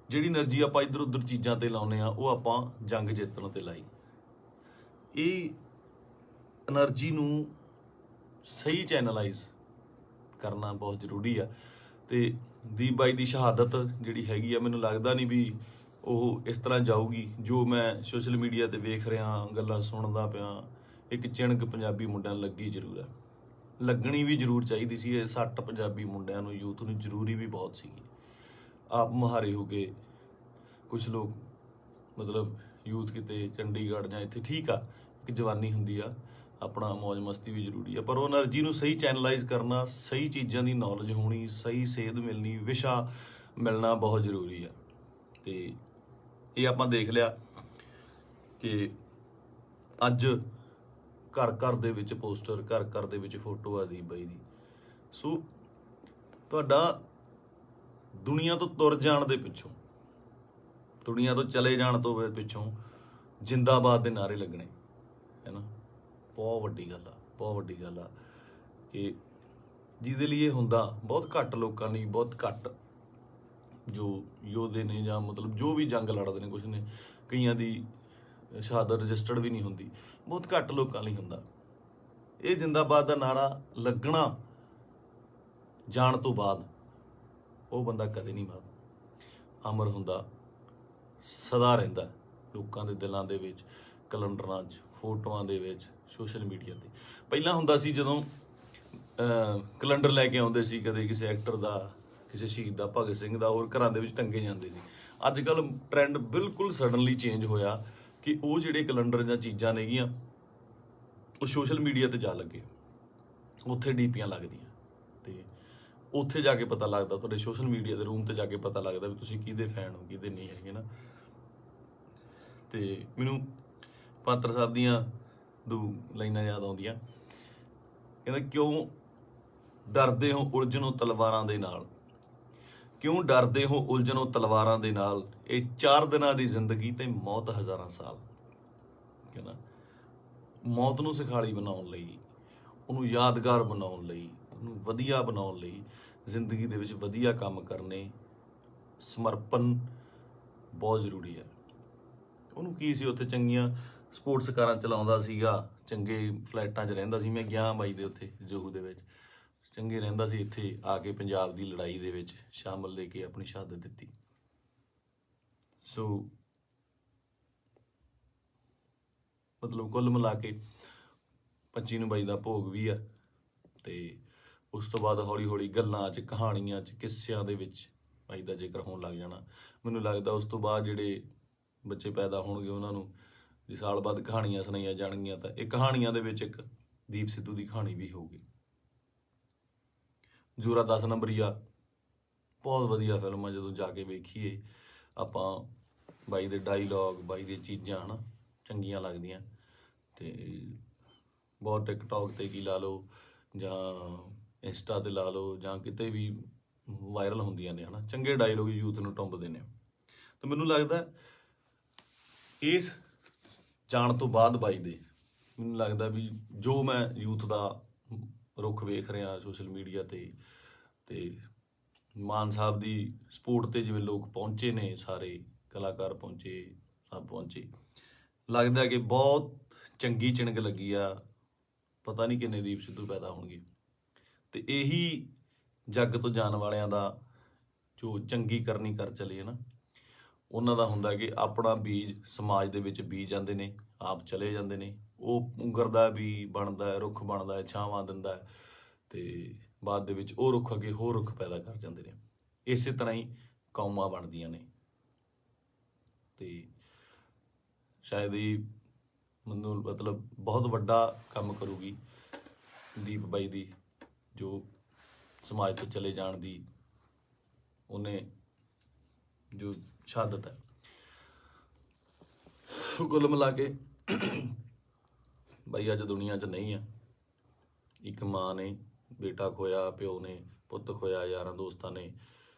[SPEAKER 1] ਜਿਹੜੀ એનર્ਜੀ ਆਪਾਂ ਇੱਧਰ ਉੱਧਰ ਚੀਜ਼ਾਂ ਤੇ ਲਾਉਂਦੇ ਆ, ਉਹ ਆਪਾਂ ਜੰਗ ਜਿੱਤਣ ਤੇ ਲਾਈ। ਇਹ એનર્ਜੀ ਨੂੰ ਸਹੀ ਚੈਨਲਾਈਜ਼ ਕਰਨਾ ਬਹੁਤ ਜ਼ਰੂਰੀ ਆ। ਤੇ ਦੀਪ ਬਾਈ ਦੀ ਸ਼ਹਾਦਤ ਜਿਹੜੀ ਹੈਗੀ ਆ, ਮੈਨੂੰ ਲੱਗਦਾ ਨਹੀਂ ਵੀ ਉਹ ਇਸ ਤਰ੍ਹਾਂ ਜਾਊਗੀ। ਜੋ ਮੈਂ ਸੋਸ਼ਲ ਮੀਡੀਆ ਤੇ ਵੇਖ ਰਿਹਾ, ਗੱਲਾਂ ਸੁਣਦਾ ਪਿਆ, ਇੱਕ ਚਿਣਕ ਪੰਜਾਬੀ ਮੁੰਡਿਆਂ ਨੂੰ ਲੱਗੀ ਜ਼ਰੂਰ ਆ, ਲੱਗਣੀ ਵੀ ਜ਼ਰੂਰ ਚਾਹੀਦੀ ਸੀ। ਇਹ ਸੱਟ ਪੰਜਾਬੀ ਮੁੰਡਿਆਂ ਨੂੰ, ਯੂਥ ਨੂੰ ਜ਼ਰੂਰੀ ਵੀ ਬਹੁਤ ਸੀਗੀ। ਆਪ ਮੁਹਾਰੇ ਹੋ ਕੇ ਕੁਝ ਲੋਕ ਮਤਲਬ ਯੂਥ ਕਿਤੇ ਚੰਡੀਗੜ੍ਹ ਜਾਂ ਇੱਥੇ, ਠੀਕ ਆ, ਇੱਕ ਜਵਾਨੀ ਹੁੰਦੀ ਆ, ਆਪਣਾ ਮौज ਮਸਤੀ ਵੀ ਜ਼ਰੂਰੀ ਆ, ਪਰ ਉਹ એનર્ਜੀ ਨੂੰ ਸਹੀ ਚੈਨਲਾਈਜ਼ ਕਰਨਾ, ਸਹੀ ਚੀਜ਼ਾਂ ਦੀ ਨੌਲੇਜ ਹੋਣੀ, ਸਹੀ ਸੇਧ ਮਿਲਣੀ, ਵਿਸ਼ਾ ਮਿਲਣਾ ਬਹੁਤ ਜ਼ਰੂਰੀ ਆ। ਤੇ ਇਹ ਆਪਾਂ ਦੇਖ ਲਿਆ ਕਿ ਅੱਜ ਘਰ ਘਰ ਦੇ ਵਿੱਚ ਪੋਸਟਰ, ਘਰ ਘਰ ਦੇ ਵਿੱਚ ਫੋਟੋ ਆ ਦੀਪ ਬਾਈ ਦੀ। ਸੋ ਤੁਹਾਡਾ ਦੁਨੀਆ ਤੋਂ ਤੁਰ ਜਾਣ ਦੇ ਪਿੱਛੋਂ, ਦੁਨੀਆ ਤੋਂ ਚਲੇ ਜਾਣ ਤੋਂ ਪਿੱਛੋਂ ਜਿੰਦਾਬਾਦ ਦੇ ਨਾਅਰੇ ਲੱਗਣੇ, ਹੈ ਨਾ, ਬਹੁਤ ਵੱਡੀ ਗੱਲ ਆ, ਬਹੁਤ ਵੱਡੀ ਗੱਲ ਆ। ਕਿ ਜਿਹਦੇ ਲਈ ਇਹ ਹੁੰਦਾ ਬਹੁਤ ਘੱਟ ਲੋਕਾਂ ਲਈ, ਬਹੁਤ ਘੱਟ ਜੋ ਯੋਧੇ ਨੇ ਜਾਂ ਮਤਲਬ ਜੋ ਵੀ ਜੰਗ ਲੜਦੇ ਨੇ, ਕੁਛ ਨੇ, ਕਈਆਂ ਦੀ ਸ਼ਹਾਦਤ ਰਜਿਸਟਰਡ ਵੀ ਨਹੀਂ ਹੁੰਦੀ, ਬਹੁਤ ਘੱਟ ਲੋਕਾਂ ਲਈ ਹੁੰਦਾ। ਇਹ ਜਿੰਦਾਬਾਦ ਦਾ ਨਾਰਾ ਲੱਗਣਾ ਜਾਣ ਤੋਂ ਬਾਅਦ ਉਹ ਬੰਦਾ ਕਦੇ ਨਹੀਂ ਮਰਦਾ, ਅਮਰ ਹੁੰਦਾ, ਸਦਾ ਰਹਿੰਦਾ ਲੋਕਾਂ ਦੇ ਦਿਲਾਂ ਦੇ ਵਿੱਚ, ਕੈਲੰਡਰਾਂ 'ਚ, ਫੋਟੋਆਂ ਦੇ ਵਿੱਚ, ਸੋਸ਼ਲ ਮੀਡੀਆ ਤੇ। ਪਹਿਲਾਂ ਹੁੰਦਾ ਸੀ ਜਦੋਂ ਕੈਲੰਡਰ ਲੈ ਕੇ ਆਉਂਦੇ ਸੀ, ਕਦੇ ਕਿਸੇ ਐਕਟਰ ਦਾ, ਕਿਸੇ ਸ਼ਹੀਦ ਦਾ, ਭਗਤ ਸਿੰਘ ਦਾ, ਹੋਰ ਘਰਾਂ ਦੇ ਵਿੱਚ ਟੰਗੇ ਜਾਂਦੇ ਸੀ। ਅੱਜ ਕੱਲ੍ਹ ਟ੍ਰੈਂਡ ਬਿਲਕੁਲ ਸਡਨਲੀ ਚੇਂਜ ਹੋਇਆ ਕਿ ਉਹ ਜਿਹੜੇ ਕੈਲੰਡਰ ਜਾਂ ਚੀਜ਼ਾਂ ਨੇਗੀਆਂ ਉਹ ਸੋਸ਼ਲ ਮੀਡੀਆ ਤੇ ਜਾ ਲੱਗੇ, ਉੱਥੇ ਡੀਪੀਆਂ ਲੱਗਦੀਆਂ, ਤੇ ਉੱਥੇ ਜਾ ਕੇ ਪਤਾ ਲੱਗਦਾ, ਤੁਹਾਡੇ ਸੋਸ਼ਲ ਮੀਡੀਆ ਦੇ ਰੂਮ ਤੇ ਜਾ ਕੇ ਪਤਾ ਲੱਗਦਾ ਵੀ ਤੁਸੀਂ ਕਿਹਦੇ ਫੈਨ ਹੋ, ਕਿਹਦੇ ਨਹੀਂ ਹੈਗੇ ਨਾ। ਤੇ ਮੈਨੂੰ ਪਾਤਰ ਸਾਹਿਬ ਦੀਆਂ ਦੋ ਲਾਈਨਾਂ ਯਾਦ ਆਉਂਦੀਆਂ, ਕਹਿੰਦਾ, ਕਿਉਂ ਡਰਦੇ ਹੋ ਉਲਝਣੋਂ ਤਲਵਾਰਾਂ ਦੇ ਨਾਲ, ਕਿਉਂ ਡਰਦੇ ਹੋ ਉਲਝਣੋਂ ਤਲਵਾਰਾਂ ਦੇ ਨਾਲ, ਇਹ 4 ਦਿਨਾਂ ਦੀ ਜ਼ਿੰਦਗੀ ਤੇ ਮੌਤ ਹਜ਼ਾਰਾਂ ਸਾਲ। ਕਹਿੰਦਾ ਮੌਤ ਨੂੰ ਸਿਖਾਲੀ ਬਣਾਉਣ ਲਈ, ਉਹਨੂੰ ਯਾਦਗਾਰ ਬਣਾਉਣ ਲਈ, ਉਹਨੂੰ ਵਧੀਆ ਬਣਾਉਣ ਲਈ, ਜ਼ਿੰਦਗੀ ਦੇ ਵਿੱਚ ਵਧੀਆ ਕੰਮ ਕਰਨੇ, ਸਮਰਪਣ ਬਹੁਤ ਜ਼ਰੂਰੀ ਹੈ। ਉਹਨੂੰ ਕੀ ਸੀ, ਉੱਥੇ ਚੰਗੀਆਂ ਸਪੋਰਟਸ ਕਾਰਾਂ ਚਲਾਉਂਦਾ ਸੀਗਾ, ਚੰਗੇ ਫਲੈਟਾਂ 'ਚ ਰਹਿੰਦਾ ਸੀ। ਮੈਂ ਗਿਆ ਬਾਈ ਦੇ ਉੱਥੇ ਜੋਹੂ ਦੇ ਵਿੱਚ, ਚੰਗੇ ਰਹਿੰਦਾ ਸੀ। ਇੱਥੇ ਆ ਕੇ ਪੰਜਾਬ ਦੀ ਲੜਾਈ ਦੇ ਵਿੱਚ ਸ਼ਾਮਲ ਲੈ ਕੇ ਆਪਣੀ ਸ਼ਹਾਦਤ ਦਿੱਤੀ। ਸੋ ਮਤਲਬ ਕੁੱਲ ਮਿਲਾ ਕੇ 25 ਨੂੰ ਬਾਈ ਦਾ ਭੋਗ ਵੀ ਆ। ਤੇ ਉਸ ਤੋਂ ਬਾਅਦ ਹੌਲੀ ਹੌਲੀ ਗੱਲਾਂ 'ਚ, ਕਹਾਣੀਆਂ 'ਚ, ਕਿੱਸਿਆਂ ਦੇ ਵਿੱਚ ਬਾਈ ਦਾ ਜ਼ਿਕਰ ਹੋਣ ਲੱਗ ਜਾਣਾ। ਮੈਨੂੰ ਲੱਗਦਾ ਉਸ ਤੋਂ ਬਾਅਦ ਜਿਹੜੇ ਬੱਚੇ ਪੈਦਾ ਹੋਣਗੇ ਉਹਨਾਂ ਨੂੰ ਜੇ ਸਾਲ ਬਾਅਦ ਕਹਾਣੀਆਂ ਸੁਣਾਈਆਂ ਜਾਣਗੀਆਂ, ਤਾਂ ਇਹ ਕਹਾਣੀਆਂ ਦੇ ਵਿੱਚ ਇੱਕ ਦੀਪ ਸਿੱਧੂ ਦੀ ਕਹਾਣੀ ਵੀ ਹੋਊਗੀ। ਜ਼ੋਰਾ 10 ਨੰਬਰੀਆ ਬਹੁਤ ਵਧੀਆ ਫਿਲਮ ਆ, ਜਦੋਂ ਜਾ ਕੇ ਵੇਖੀਏ ਆਪਾਂ, ਬਾਈ ਦੇ ਡਾਇਲੋਗ, ਬਾਈ ਦੀਆਂ ਚੀਜ਼ਾਂ ਹੈ ਨਾ, ਚੰਗੀਆਂ ਲੱਗਦੀਆਂ। ਤੇ ਬਹੁਤ ਟਿਕਟੌਕ ਤੇ ਕੀ ਲਾ ਲਓ ਜਾਂ ਇੰਸਟਾ ਤੇ ਲਾ ਲਓ ਜਾਂ ਕਿਤੇ ਵੀ ਵਾਇਰਲ ਹੁੰਦੀਆਂ ਨੇ, ਹੈ ਨਾ, ਚੰਗੇ ਡਾਇਲੋਗ ਯੂਥ ਨੂੰ ਟੁੰਬਦੇ ਨੇ। ਤਾਂ ਮੈਨੂੰ ਲੱਗਦਾ ਇਸ ਜਾਣ ਤੋਂ ਬਾਅਦ ਬਾਈ ਦੇ, ਮੈਨੂੰ ਲੱਗਦਾ ਵੀ ਜੋ ਮੈਂ ਯੂਥ ਦਾ ਰੁੱਖ ਵੇਖ ਰਿਹਾ ਸੋਸ਼ਲ ਮੀਡੀਆ ਤੇ ਮਾਨ ਸਾਹਿਬ ਦੀ ਸਪੋਰਟ ਤੇ ਜਿਵੇਂ ਲੋਕ ਪਹੁੰਚੇ ਨੇ, ਸਾਰੇ ਕਲਾਕਾਰ ਪਹੁੰਚੇ, ਸਭ ਪਹੁੰਚੇ, ਲੱਗਦਾ ਕਿ ਬਹੁਤ ਚੰਗੀ ਚਿਣਕ ਲੱਗੀ ਆ। ਪਤਾ ਨਹੀਂ ਕਿੰਨੇ ਦੀਪ ਸਿੱਧੂ ਪੈਦਾ ਹੋਣਗੇ। ਤੇ ਇਹੀ ਜੱਗ ਤੋਂ ਜਾਣ ਵਾਲਿਆਂ ਦਾ ਜੋ ਚੰਗੀ ਕਰਨੀ ਕਰ ਚਲੇ ਹੈ ਨਾ, ਉਹਨਾਂ ਦਾ ਹੁੰਦਾ ਕਿ ਆਪਣਾ ਬੀਜ ਸਮਾਜ ਦੇ ਵਿੱਚ ਬੀਜ ਜਾਂਦੇ ਨੇ, ਆਪ ਚਲੇ ਜਾਂਦੇ ਨੇ, ਉਹ ਪੁੰਗਰਦਾ ਵੀ ਬਣਦਾ, ਰੁੱਖ ਬਣਦਾ, ਛਾਵਾਂ ਦਿੰਦਾ, ਤੇ ਬਾਅਦ ਦੇ ਵਿੱਚ ਉਹ ਰੁੱਖ ਅੱਗੇ ਹੋਰ ਰੁੱਖ ਪੈਦਾ ਕਰ ਜਾਂਦੇ ਨੇ। ਇਸੇ ਤਰ੍ਹਾਂ ਹੀ ਕੌਮਾਂ ਬਣਦੀਆਂ ਨੇ। ਤੇ ਸ਼ਾਇਦ ਇਹ ਮੈਨੂੰ ਮਤਲਬ ਬਹੁਤ ਵੱਡਾ ਕੰਮ ਕਰੂਗੀ ਦੀਪ ਬਾਈ ਦੀ, ਜੋ ਸਮਾਜ ਤੋਂ ਚਲੇ ਜਾਣ ਦੀ ਉਹਨੇ ਜੋ ਸ਼ਹਾਦਤ ਹੈ। ਕੁੱਲ ਮਿਲਾ ਕੇ ਬਾਈ ਅੱਜ ਦੁਨੀਆ 'ਚ ਨਹੀਂ ਆ। ਇੱਕ ਮਾਂ ਨੇ ਬੇਟਾ ਖੋਇਆ, ਪਿਓ ਨੇ ਪੁੱਤ ਖੋਇਆ, ਯਾਰਾਂ ਦੋਸਤਾਂ ਨੇ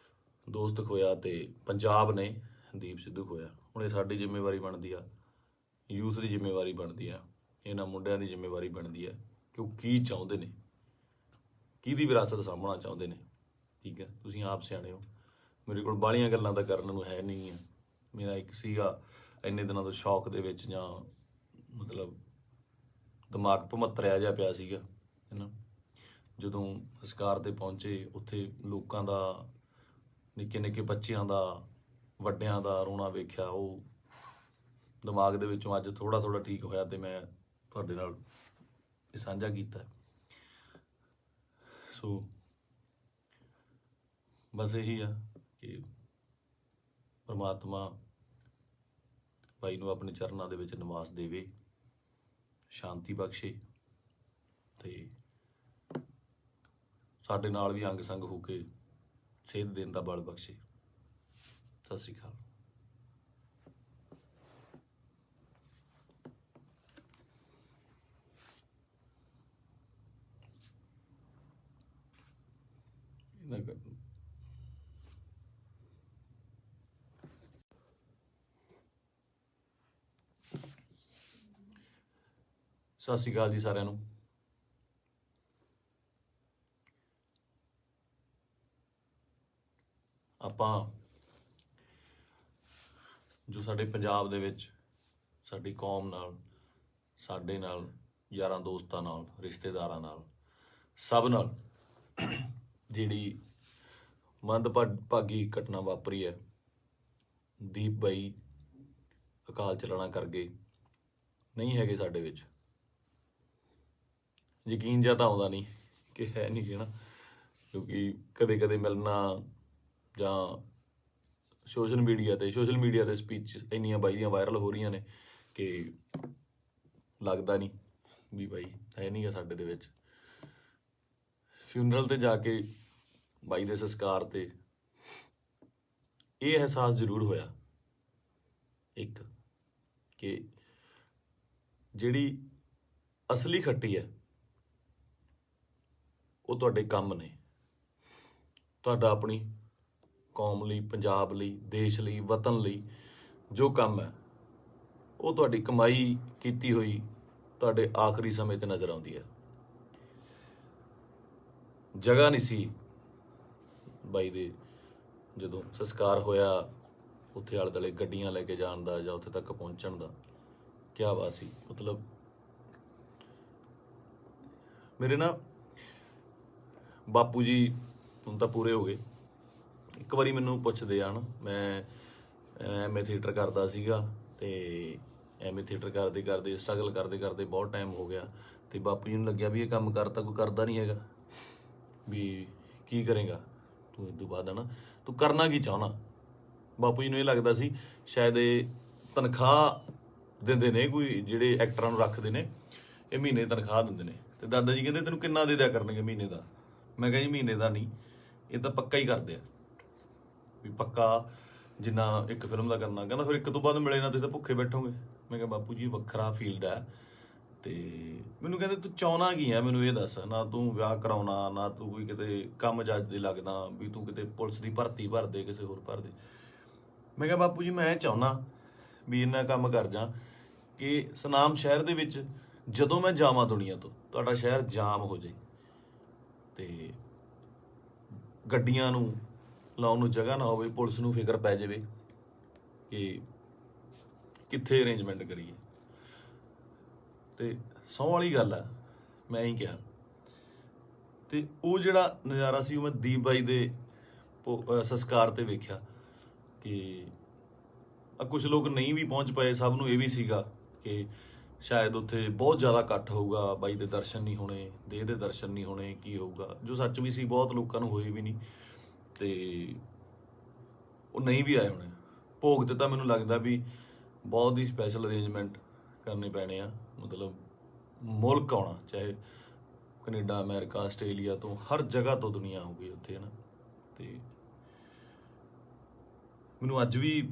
[SPEAKER 1] ਦੋਸਤ ਖੋਇਆ, ਤੇ ਪੰਜਾਬ ਨੇ ਦੀਪ ਸਿੱਧੂ ਖੋਇਆ। ਹੁਣ ਇਹ ਸਾਡੀ ਜ਼ਿੰਮੇਵਾਰੀ ਬਣਦੀ ਆ, ਯੂਥ ਦੀ ਜ਼ਿੰਮੇਵਾਰੀ ਬਣਦੀ ਆ, ਇਹਨਾਂ ਮੁੰਡਿਆਂ ਦੀ ਜ਼ਿੰਮੇਵਾਰੀ ਬਣਦੀ ਆ ਕਿ ਉਹ ਕੀ ਚਾਹੁੰਦੇ ਨੇ, ਕਿਹਦੀ ਵਿਰਾਸਤ ਸਾਂਭਣਾ ਚਾਹੁੰਦੇ ਨੇ। ਠੀਕ ਹੈ, ਤੁਸੀਂ ਆਪ ਸਿਆਣੇ ਹੋ। ਮੇਰੇ ਕੋਲ ਬਾਹਲੀਆਂ ਗੱਲਾਂ ਤਾਂ ਕਰਨ ਨੂੰ ਹੈ ਨਹੀਂ ਆ। ਮੇਰਾ ਇੱਕ ਸੀਗਾ ਇੰਨੇ ਦਿਨਾਂ ਤੋਂ ਸ਼ੌਕ ਦੇ ਵਿੱਚ, ਜਾਂ ਮਤਲਬ ਦਿਮਾਗ ਭਮੱਤਰਿਆ ਜਿਹਾ ਪਿਆ ਸੀਗਾ, ਹੈ ਨਾ। ਜਦੋਂ ਸੰਸਕਾਰ 'ਤੇ ਪਹੁੰਚੇ, ਉੱਥੇ ਲੋਕਾਂ ਦਾ, ਨਿੱਕੇ ਨਿੱਕੇ ਬੱਚਿਆਂ ਦਾ, ਵੱਡਿਆਂ ਦਾ ਰੋਣਾ ਵੇਖਿਆ, ਉਹ ਦਿਮਾਗ ਦੇ ਵਿੱਚੋਂ ਅੱਜ ਥੋੜ੍ਹਾ ਥੋੜ੍ਹਾ ਠੀਕ ਹੋਇਆ, ਤੇ ਮੈਂ ਤੁਹਾਡੇ ਨਾਲ ਇਹ ਸਾਂਝਾ ਕੀਤਾ। ਸੋ ਬਸ ਇਹੀ ਆ ਕਿ ਪਰਮਾਤਮਾ ਭਾਈ ਨੂੰ ਆਪਣੇ ਚਰਨਾਂ ਦੇ ਵਿੱਚ ਨਿਵਾਸ ਦੇਵੇ, ਸ਼ਾਂਤੀ ਬਖਸ਼ੇ, ਤੇ ਸਾਡੇ ਨਾਲ ਵੀ ਅੰਗ ਸੰਗ ਹੋ ਕੇ ਸੇਧ ਦੇਣ ਦਾ ਬਲ ਬਖਸ਼ੇ। ਸਤਿ ਸ਼੍ਰੀ ਅਕਾਲ। ਸਤਿ ਸ਼੍ਰੀ ਅਕਾਲ ਜੀ ਸਾਰਿਆਂ ਨੂੰ। ਆਪਾਂ ਜੋ ਸਾਡੇ ਪੰਜਾਬ ਦੇ ਵਿੱਚ ਸਾਡੀ ਕੌਮ ਨਾਲ, ਸਾਡੇ ਨਾਲ, ਯਾਰਾਂ ਦੋਸਤਾਂ ਨਾਲ, ਰਿਸ਼ਤੇਦਾਰਾਂ ਨਾਲ, ਸਭ ਨਾਲ ਜਿਹੜੀ ਮੰਦਭਾਗੀ ਘਟਨਾ ਵਾਪਰੀ ਹੈ, ਦੀਪ ਬਾਈ ਅਕਾਲ ਚਲਾਣਾ ਕਰ ਗਏ, ਨਹੀਂ ਹੈਗੇ ਸਾਡੇ ਵਿੱਚ। ਯਕੀਨ ਜਿਹਾ ਤਾਂ ਆਉਂਦਾ ਨਹੀਂ ਕਿ ਹੈ ਨਹੀਂ ਗੇ ਨਾ, ਕਿਉਂਕਿ ਕਦੇ ਕਦੇ ਮਿਲਣਾ ਜਾਂ ਸੋਸ਼ਲ ਮੀਡੀਆ 'ਤੇ ਸਪੀਚ ਇੰਨੀਆਂ ਬਾਈ ਦੀਆਂ ਵਾਇਰਲ ਹੋ ਰਹੀਆਂ ਨੇ ਕਿ ਲੱਗਦਾ ਨਹੀਂ ਵੀ ਬਾਈ ਹੈ ਨਹੀਂ ਗਾ ਸਾਡੇ ਦੇ ਵਿੱਚ। ਫਿਊਨਰਲ 'ਤੇ ਜਾ ਕੇ ਬਾਈ ਦੇ ਸੰਸਕਾਰ 'ਤੇ ਇਹ ਅਹਿਸਾਸ ਜ਼ਰੂਰ ਹੋਇਆ, ਇੱਕ, ਕਿ ਜਿਹੜੀ ਅਸਲੀ ਖੱਟੀ ਹੈ ਉਹ ਤੁਹਾਡੇ ਕੰਮ ਨੇ। ਤੁਹਾਡਾ ਆਪਣੀ ਕੌਮ ਲਈ, ਪੰਜਾਬ ਲਈ, ਦੇਸ਼ ਲਈ, ਵਤਨ ਲਈ ਜੋ ਕੰਮ ਹੈ, ਉਹ ਤੁਹਾਡੀ ਕਮਾਈ ਕੀਤੀ ਹੋਈ ਤੁਹਾਡੇ ਆਖਰੀ ਸਮੇਂ 'ਤੇ ਨਜ਼ਰ ਆਉਂਦੀ ਹੈ। ਜਗ੍ਹਾ ਨਹੀਂ ਸੀ ਬਾਈ ਦੇ, ਜਦੋਂ ਸੰਸਕਾਰ ਹੋਇਆ, ਉੱਥੇ ਆਲੇ ਦੁਆਲੇ ਗੱਡੀਆਂ ਲੈ ਕੇ ਜਾਣ ਦਾ ਜਾਂ ਉੱਥੇ ਤੱਕ ਪਹੁੰਚਣ ਦਾ। ਕਿਆ ਬਾਤ ਸੀ। ਮਤਲਬ ਮੇਰੇ ਨਾ ਬਾਪੂ ਜੀ ਹੁਣ ਤਾਂ ਪੂਰੇ ਹੋ ਗਏ। ਇੱਕ ਵਾਰੀ ਮੈਨੂੰ ਪੁੱਛਦੇ ਆ ਨਾ, ਮੈਂ ਐਮਏ ਥੀਏਟਰ ਕਰਦਾ ਸੀਗਾ, ਤੇ ਐਮਏ ਥੀਏਟਰ ਕਰਦੇ ਕਰਦੇ, ਸਟਰਗਲ ਕਰਦੇ ਕਰਦੇ ਬਹੁਤ ਟਾਈਮ ਹੋ ਗਿਆ, ਤੇ ਬਾਪੂ ਜੀ ਨੂੰ ਲੱਗਿਆ ਵੀ ਇਹ ਕੰਮ ਕਰਤਾ ਕੋਈ ਕਰਦਾ ਨਹੀਂ ਹੈਗਾ, ਵੀ ਕੀ ਕਰੇਗਾ ਤੂੰ ਇਸ ਤੋਂ ਬਾਅਦ, ਹੈ ਨਾ, ਤੂੰ ਕਰਨਾ ਕੀ ਚਾਹੁੰਦਾ। ਬਾਪੂ ਜੀ ਨੂੰ ਇਹ ਲੱਗਦਾ ਸੀ ਸ਼ਾਇਦ ਇਹ ਤਨਖਾਹ ਦਿੰਦੇ ਨੇ, ਕੋਈ ਜਿਹੜੇ ਐਕਟਰਾਂ ਨੂੰ ਰੱਖਦੇ ਨੇ, ਇਹ ਮਹੀਨੇ ਤਨਖਾਹ ਦਿੰਦੇ ਨੇ। ਤੇ ਦਾਦਾ ਜੀ ਕਹਿੰਦੇ ਤੈਨੂੰ ਕਿੰਨਾ ਦੇ ਦਿਆ ਕਰਨਗੇ ਮਹੀਨੇ ਦਾ। ਮੈਂ ਕਿਹਾ ਜੀ ਮਹੀਨੇ ਦਾ ਨਹੀਂ, ਇਹ ਤਾਂ ਪੱਕਾ ਹੀ ਕਰਦੇ ਆ, ਵੀ ਪੱਕਾ ਜਿੰਨਾ ਇੱਕ ਫਿਲਮ ਦਾ ਕਰਨਾ। ਕਹਿੰਦਾ ਫਿਰ ਇੱਕ ਤੋਂ ਬਾਅਦ ਮਿਲੇ ਨਾ ਤੁਸੀਂ ਤਾਂ ਭੁੱਖੇ ਬੈਠੋਗੇ। ਮੈਂ ਕਿਹਾ ਬਾਪੂ ਜੀ ਵੱਖਰਾ ਫੀਲਡ ਹੈ। ਤੇ ਮੈਨੂੰ ਕਹਿੰਦੇ ਤੂੰ ਚਾਹੁੰਦਾ ਕੀ ਆ, ਮੈਨੂੰ ਇਹ ਦੱਸ। ਨਾ ਤੂੰ ਵਿਆਹ ਕਰਾਉਣਾ, ਨਾ ਤੂੰ ਕੋਈ ਕਿਤੇ ਕੰਮ ਜੱਜ ਦੇ ਲੱਗਦਾ ਵੀ ਤੂੰ ਕਿਤੇ ਪੁਲਿਸ ਦੀ ਭਰਤੀ ਭਰ ਦੇ, ਕਿਸੇ ਹੋਰ ਭਰ ਦੇ। ਮੈਂ ਕਿਹਾ ਬਾਪੂ ਜੀ ਮੈਂ ਚਾਹੁੰਦਾ ਵੀ ਇੰਨਾ ਕੰਮ ਕਰ ਜਾ ਕਿ ਸੁਨਾਮ ਸ਼ਹਿਰ ਦੇ ਵਿੱਚ ਜਦੋਂ ਮੈਂ ਜਾਵਾਂ ਦੁਨੀਆ ਤੋਂ, ਤੁਹਾਡਾ ਸ਼ਹਿਰ ਜਾਮ ਹੋ ਜਾਏ, ਤੇ ਗੱਡੀਆਂ ਨੂੰ ਲਾਉਣ ਨੂੰ ਜਗ੍ਹਾ ਨਾ ਹੋਵੇ, ਪੁਲਿਸ ਨੂੰ ਫਿਕਰ ਪੈ ਜਾਵੇ ਕਿ ਕਿੱਥੇ ਅਰੇਂਜਮੈਂਟ ਕਰੀਏ। ਤੇ ਸਹੁੰ ਵਾਲੀ ਗੱਲ ਆ, ਮੈਂ ਹੀ ਕਿਹਾ। ਤੇ ਉਹ ਜਿਹੜਾ ਨਜ਼ਾਰਾ ਸੀ ਉਹ ਮੈਂ ਦੀਪ ਬਾਈ ਦੇ ਸੰਸਕਾਰ 'ਤੇ ਵੇਖਿਆ ਕਿ ਕੁਛ ਲੋਕ ਨਹੀਂ ਵੀ ਪਹੁੰਚ ਪਏ। ਸਭ ਨੂੰ ਇਹ ਵੀ ਸੀਗਾ ਕਿ ਸ਼ਾਇਦ ਉੱਥੇ ਬਹੁਤ ਜ਼ਿਆਦਾ ਇਕੱਠ ਹੋਊਗਾ, ਬਾਈ ਦੇ ਦਰਸ਼ਨ ਨਹੀਂ ਹੋਣੇ, ਦੇਹ ਦੇ ਦਰਸ਼ਨ ਨਹੀਂ ਹੋਣੇ, ਕੀ ਹੋਊਗਾ, ਜੋ ਸੱਚ ਵੀ ਸੀ। ਬਹੁਤ ਲੋਕਾਂ ਨੂੰ ਹੋਏ ਵੀ ਨਹੀਂ, ਤੇ ਉਹ ਨਹੀਂ ਵੀ ਆਏ ਹੋਣੇ। ਭੋਗ 'ਤੇ ਤਾਂ ਮੈਨੂੰ ਲੱਗਦਾ ਵੀ ਬਹੁਤ ਹੀ ਸਪੈਸ਼ਲ ਅਰੇਂਜਮੈਂਟ ਕਰਨੇ ਪੈਣੇ ਆ। ਮਤਲਬ ਮੁਲਕ ਆਉਣਾ, ਚਾਹੇ ਕੈਨੇਡਾ, ਅਮਰੀਕਾ, ਆਸਟ੍ਰੇਲੀਆ ਤੋਂ, ਹਰ ਜਗ੍ਹਾ ਤੋਂ ਦੁਨੀਆ ਆਊਗੀ ਉੱਥੇ, ਹੈ ਨਾ। ਤੇ ਮੈਨੂੰ ਅੱਜ ਵੀ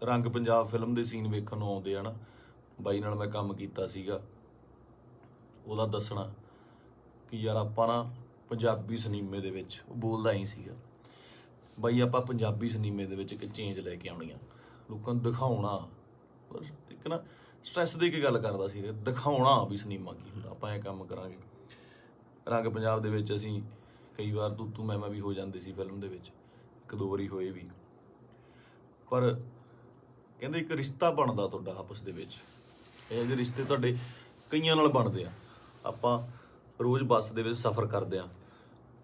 [SPEAKER 1] ਰੰਗ ਪੰਜਾਬ ਫਿਲਮ ਦੇ ਸੀਨ ਵੇਖਣ ਨੂੰ ਆਉਂਦੇ ਆ ਨਾ। ਬਾਈ ਨਾਲ ਮੈਂ ਕੰਮ ਕੀਤਾ ਸੀਗਾ, ਉਹਦਾ ਦੱਸਣਾ ਕਿ ਯਾਰ ਆਪਾਂ ਨਾ ਪੰਜਾਬੀ ਸਿਨੇਮੇ ਦੇ ਵਿੱਚ ਉਹ ਬੋਲਦਾ ਹੀ ਸੀਗਾ, ਬਾਈ ਆਪਾਂ ਪੰਜਾਬੀ ਸਿਨੇਮੇ ਦੇ ਵਿੱਚ ਇੱਕ ਚੇਂਜ ਲੈ ਕੇ ਆਉਣੀ ਆ, ਲੋਕਾਂ ਨੂੰ ਦਿਖਾਉਣਾ, ਇੱਕ ਨਾ ਸਟ੍ਰੈਸ ਦੇ ਕੇ ਗੱਲ ਕਰਦਾ ਸੀ, ਦਿਖਾਉਣਾ ਵੀ ਸਿਨੇਮਾ ਕੀ ਹੁੰਦਾ, ਆਪਾਂ ਇਹ ਕੰਮ ਕਰਾਂਗੇ। ਰੰਗ ਪੰਜਾਬ ਦੇ ਵਿੱਚ ਅਸੀਂ ਕਈ ਵਾਰ ਤੂੰ ਮੈਂ ਵੀ ਹੋ ਜਾਂਦੇ ਸੀ ਫਿਲਮ ਦੇ ਵਿੱਚ, 1-2 ਵਾਰੀ ਹੋਏ ਵੀ, ਪਰ ਕਹਿੰਦੇ ਇੱਕ ਰਿਸ਼ਤਾ ਬਣਦਾ ਤੁਹਾਡਾ ਆਪਸ ਦੇ ਵਿੱਚ, ਇਹ ਜਿਹੇ ਰਿਸ਼ਤੇ ਤੁਹਾਡੇ ਕਈਆਂ ਨਾਲ ਬਣਦੇ ਆ। ਆਪਾਂ ਰੋਜ਼ ਬੱਸ ਦੇ ਵਿੱਚ ਸਫ਼ਰ ਕਰਦੇ ਆ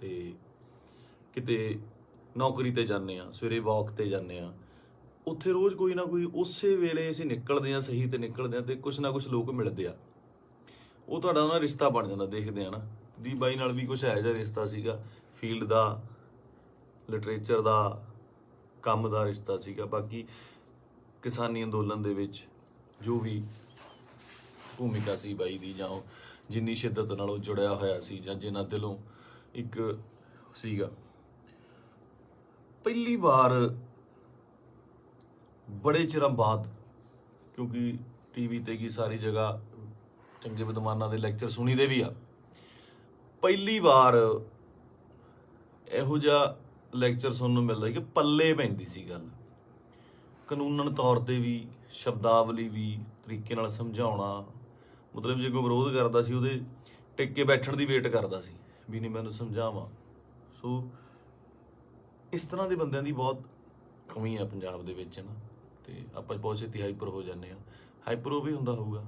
[SPEAKER 1] ਤੇ ਕਿਤੇ ਨੌਕਰੀ ਤੇ ਜਾਂਦੇ ਆ, ਸਵੇਰੇ ਵਾਕ ਤੇ ਜਾਂਦੇ ਆ, ਉੱਥੇ ਰੋਜ਼ ਕੋਈ ਨਾ ਕੋਈ ਉਸੇ ਵੇਲੇ ਅਸੀਂ ਨਿਕਲਦੇ ਆ, ਸਹੀ ਤੇ ਨਿਕਲਦੇ ਆ ਤੇ ਕੁਛ ਨਾ ਕੁਛ ਲੋਕ ਮਿਲਦੇ ਆ, ਉਹ ਤੁਹਾਡਾ ਨਾ ਰਿਸ਼ਤਾ ਬਣ ਜਾਂਦਾ। ਦੇਖਦੇ ਆ ਨਾ ਦੀ ਬਾਈ ਨਾਲ ਵੀ ਕੁਛ ਇਹੋ ਜਿਹਾ ਰਿਸ਼ਤਾ ਸੀਗਾ, ਫੀਲਡ ਦਾ, ਲਿਟਰੇਚਰ ਦਾ, ਕੰਮ ਦਾ ਰਿਸ਼ਤਾ ਸੀਗਾ। ਬਾਕੀ ਕਿਸਾਨੀ ਅੰਦੋਲਨ ਦੇ ਵਿੱਚ ਜੋ ਵੀ ਭੂਮਿਕਾ ਸੀ ਬਾਈ ਦੀ, ਜਾਂ ਉਹ ਜਿੰਨੀ ਸ਼ਿੱਦਤ ਨਾਲ ਉਹ ਜੁੜਿਆ ਹੋਇਆ ਸੀ, ਜਾਂ ਜਿੰਨਾ ਦਿਲੋਂ ਇੱਕ ਸੀਗਾ। ਪਹਿਲੀ ਵਾਰ ਬੜੇ ਚਿਰਾਂ ਬਾਅਦ, ਕਿਉਂਕਿ ਟੀਵੀ ਤੇ ਕੀ ਸਾਰੀ ਜਗ੍ਹਾ ਚੰਗੇ ਵਿਦਵਾਨਾਂ ਦੇ ਲੈਕਚਰ ਸੁਣੀਦੇ ਵੀ ਆ, ਪਹਿਲੀ ਵਾਰ ਇਹੋ ਜਿਹਾ ਲੈਕਚਰ ਸੁਣਨ ਨੂੰ ਮਿਲਦਾ ਕਿ ਪੱਲੇ ਪੈਂਦੀ ਸੀ ਗੱਲ, ਕਾਨੂੰਨਨ ਤੌਰ ਤੇ ਵੀ, ਸ਼ਬਦਾਵਲੀ ਵੀ, ਤਰੀਕੇ ਨਾਲ ਸਮਝਾਉਣਾ। ਮਤਲਬ ਜੇ ਕੋਈ ਵਿਰੋਧ ਕਰਦਾ ਸੀ ਉਹਦੇ ਟਿਕ ਕੇ ਬੈਠਣ ਦੀ ਵੇਟ ਕਰਦਾ ਸੀ ਵੀ ਨਹੀਂ ਮੈਨੂੰ ਸਮਝਾਵਾਂ। ਸੋ ਇਸ ਤਰ੍ਹਾਂ ਦੇ ਬੰਦਿਆਂ ਦੀ ਬਹੁਤ ਕਮੀ ਆ ਪੰਜਾਬ ਦੇ ਵਿੱਚ ਨਾ, ਤੇ ਆਪਾਂ ਬਹੁਤ ਛੇਤੀ ਹਾਈਪਰ ਹੋ ਜਾਂਦੇ ਆ। ਹਾਈਪਰ ਉਹ ਵੀ ਹੁੰਦਾ ਹੋਊਗਾ।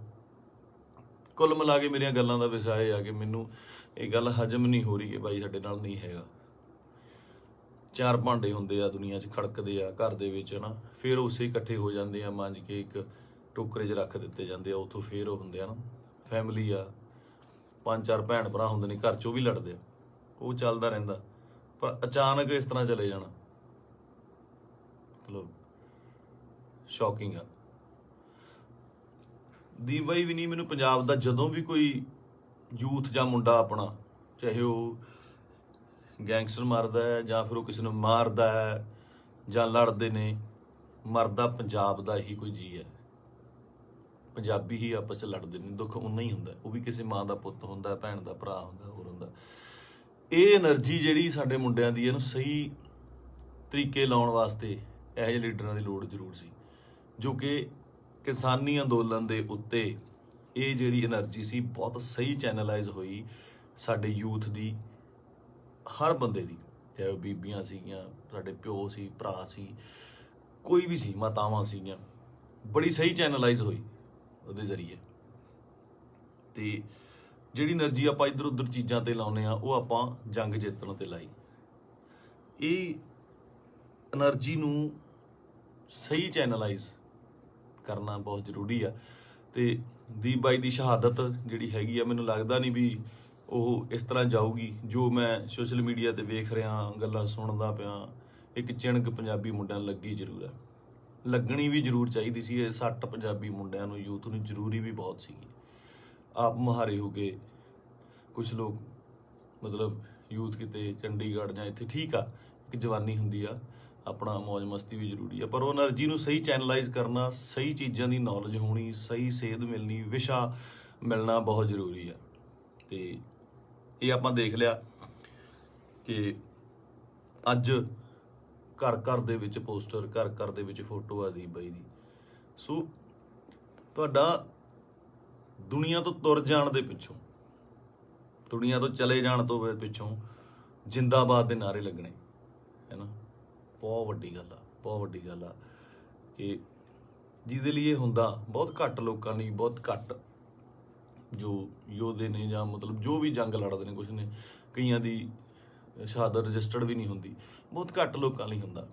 [SPEAKER 1] ਕੁੱਲ ਮਿਲਾ ਕੇ ਮੇਰੀਆਂ ਗੱਲਾਂ ਦਾ ਵਿਸ਼ਾ ਇਹ ਆ ਕਿ ਮੈਨੂੰ ਇਹ ਗੱਲ ਹਜਮ ਨਹੀਂ ਹੋ ਰਹੀ ਕਿ ਬਾਈ ਸਾਡੇ ਨਾਲ ਨਹੀਂ ਹੈਗਾ। 4 ਭਾਂਡੇ ਹੁੰਦੇ ਆ ਦੁਨੀਆ 'ਚ, ਖੜਕਦੇ ਆ ਘਰ ਦੇ ਵਿੱਚ ਨਾ, ਫਿਰ ਉਸੇ ਇਕੱਠੇ ਹੋ ਜਾਂਦੇ ਆ, ਮਾਂਜ ਕੇ ਇੱਕ ਟੋਕਰੇ 'ਚ ਰੱਖ ਦਿੱਤੇ ਜਾਂਦੇ ਆ, ਉੱਥੋਂ ਫਿਰ ਉਹ ਹੁੰਦੇ ਆ ਨਾ ਫੈਮਿਲੀ ਆ, 5-4 ਭੈਣ ਭਰਾ ਹੁੰਦੇ ਨੇ ਘਰ 'ਚ, ਉਹ ਵੀ ਲੜਦੇ ਆ, ਉਹ ਚੱਲਦਾ ਰਹਿੰਦਾ। ਪਰ ਅਚਾਨਕ ਇਸ ਤਰ੍ਹਾਂ ਚਲੇ ਜਾਣਾ ਮਤਲਬ ਸ਼ੌਕਿੰਗ ਆ। ਦੀਪ ਬਾਈ ਵੀ ਨਹੀਂ, ਮੈਨੂੰ ਪੰਜਾਬ ਦਾ ਜਦੋਂ ਵੀ ਕੋਈ ਯੂਥ ਜਾਂ ਮੁੰਡਾ ਆਪਣਾ, ਚਾਹੇ ਉਹ ਗੈਂਗਸਟਰ ਮਾਰਦਾ ਹੈ ਜਾਂ ਫਿਰ ਉਹ ਕਿਸੇ ਨੂੰ ਮਾਰਦਾ ਹੈ ਜਾਂ ਲੜਦੇ ਨੇ, ਮਰਦਾ ਪੰਜਾਬ ਦਾ ਹੀ ਕੋਈ ਜੀ ਹੈ। ਪੰਜਾਬੀ ਹੀ ਆਪਸ 'ਚ ਲੜਦੇ ਨੇ, ਦੁੱਖ ਉਨਾ ਹੀ ਹੁੰਦਾ, ਉਹ ਵੀ ਕਿਸੇ ਮਾਂ ਦਾ ਪੁੱਤ ਹੁੰਦਾ, ਭੈਣ ਦਾ ਭਰਾ ਹੁੰਦਾ, ਹੋਰ ਹੁੰਦਾ। ਇਹ એનર્ਜੀ ਜਿਹੜੀ ਸਾਡੇ ਮੁੰਡਿਆਂ ਦੀ, ਇਹਨੂੰ ਸਹੀ ਤਰੀਕੇ ਲਾਉਣ ਵਾਸਤੇ ਇਹੋ ਜਿਹੇ ਲੀਡਰਾਂ ਦੀ ਲੋੜ ਜ਼ਰੂਰ ਸੀ, ਜੋ ਕਿ ਕਿਸਾਨੀ ਅੰਦੋਲਨ ਦੇ ਉੱਤੇ ਇਹ ਜਿਹੜੀ એનર્ਜੀ ਸੀ ਬਹੁਤ ਸਹੀ ਚੈਨਲਾਈਜ਼ ਹੋਈ ਸਾਡੇ ਯੂਥ ਦੀ, ਹਰ ਬੰਦੇ ਦੀ, ਚਾਹੇ ਉਹ ਬੀਬੀਆਂ ਸੀਗੀਆਂ, ਸਾਡੇ ਪਿਓ ਸੀ, ਭਰਾ ਸੀ, ਕੋਈ ਵੀ ਸੀ, ਮਾਤਾਵਾਂ ਸੀਗੀਆਂ, ਬੜੀ ਸਹੀ ਚੈਨਲਾਈਜ਼ ਹੋਈ ਉਹਦੇ ਜ਼ਰੀਏ। ਤੇ ਜਿਹੜੀ એનર્ਜੀ ਆਪਾਂ ਇੱਧਰ ਉੱਧਰ ਚੀਜ਼ਾਂ ਤੇ ਲਾਉਂਦੇ ਆ, ਉਹ ਆਪਾਂ ਜੰਗ ਜਿੱਤਣ ਤੇ ਲਾਈ। ਇਹ એનર્ਜੀ ਨੂੰ ਸਹੀ ਚੈਨਲਾਈਜ਼ ਕਰਨਾ ਬਹੁਤ ਜ਼ਰੂਰੀ ਆ। ਤੇ ਦੀਪ ਬਾਈ ਦੀ ਸ਼ਹਾਦਤ ਜਿਹੜੀ ਹੈਗੀ ਆ, ਮੈਨੂੰ ਲੱਗਦਾ ਨਹੀਂ ਵੀ ਉਹ ਇਸ ਤਰ੍ਹਾਂ ਜਾਊਗੀ। ਜੋ ਮੈਂ ਸੋਸ਼ਲ ਮੀਡੀਆ ਤੇ ਵੇਖ ਰਿਹਾ, ਗੱਲਾਂ ਸੁਣਦਾ ਪਿਆ, ਇੱਕ ਚਿਣਕ ਪੰਜਾਬੀ ਮੁੰਡਿਆਂ ਨੂੰ ਲੱਗੀ ਜ਼ਰੂਰ ਆ, ਲੱਗਣੀ ਵੀ ਜ਼ਰੂਰ ਚਾਹੀਦੀ ਸੀ। ਇਹ 60 ਪੰਜਾਬੀ ਮੁੰਡਿਆਂ ਨੂੰ, ਯੂਥ ਨੂੰ ਜ਼ਰੂਰੀ ਵੀ ਬਹੁਤ ਸੀਗੀ। ਆਪ ਮੁਹਾਰੇ ਹੋ ਕੇ ਕੁਛ ਲੋਕ ਮਤਲਬ ਯੂਥ ਕਿਤੇ ਚੰਡੀਗੜ੍ਹ ਜਾਂ ਇੱਥੇ, ਠੀਕ ਆ, ਇੱਕ ਜਵਾਨੀ ਹੁੰਦੀ ਆ, ਆਪਣਾ ਮੌਜ ਮਸਤੀ ਵੀ ਜ਼ਰੂਰੀ ਆ, ਪਰ ਉਹ એનર્ਜੀ ਨੂੰ ਸਹੀ ਚੈਨਲਾਈਜ਼ ਕਰਨਾ, ਸਹੀ ਚੀਜ਼ਾਂ ਦੀ ਨੌਲੇਜ ਹੋਣੀ, ਸਹੀ ਸੇਧ ਮਿਲਣੀ, ਵਿਸ਼ਾ ਮਿਲਣਾ ਬਹੁਤ ਜ਼ਰੂਰੀ ਆ। ਤੇ ਇਹ ਆਪਾਂ ਦੇਖ ਲਿਆ ਕਿ ਅੱਜ ਘਰ ਘਰ ਦੇ ਵਿੱਚ ਪੋਸਟਰ, ਘਰ ਘਰ ਦੇ ਵਿੱਚ ਫੋਟੋ ਆ ਦੀਪ ਬਾਈ ਦੀ। ਸੋ ਤੁਹਾਡਾ ਦੁਨੀਆ ਤੋਂ ਤੁਰ ਜਾਣ ਦੇ ਪਿੱਛੋਂ, ਦੁਨੀਆ ਤੋਂ ਚਲੇ ਜਾਣ ਤੋਂ ਪਿੱਛੋਂ ਜਿੰਦਾਬਾਦ ਦੇ ਨਾਅਰੇ ਲੱਗਣੇ ਹੈ ਨਾ, ਬਹੁਤ ਵੱਡੀ ਗੱਲ ਆ, ਬਹੁਤ ਵੱਡੀ ਗੱਲ ਆ। ਕਿ ਜਿਹਦੇ ਲਈ ਇਹ ਹੁੰਦਾ ਬਹੁਤ ਘੱਟ ਲੋਕਾਂ ਲਈ, ਬਹੁਤ ਘੱਟ ਜੋ ਯੋਧੇ ਨੇ ਜਾਂ ਮਤਲਬ ਜੋ ਵੀ ਜੰਗ ਲੜਦੇ ਨੇ, ਕੁਛ ਨੇ, ਕਈਆਂ ਦੀ ਸ਼ਹਾਦਤ ਰਜਿਸਟਰਡ ਵੀ ਨਹੀਂ ਹੁੰਦੀ, ਬਹੁਤ ਘੱਟ ਲੋਕਾਂ ਲਈ ਹੁੰਦਾ।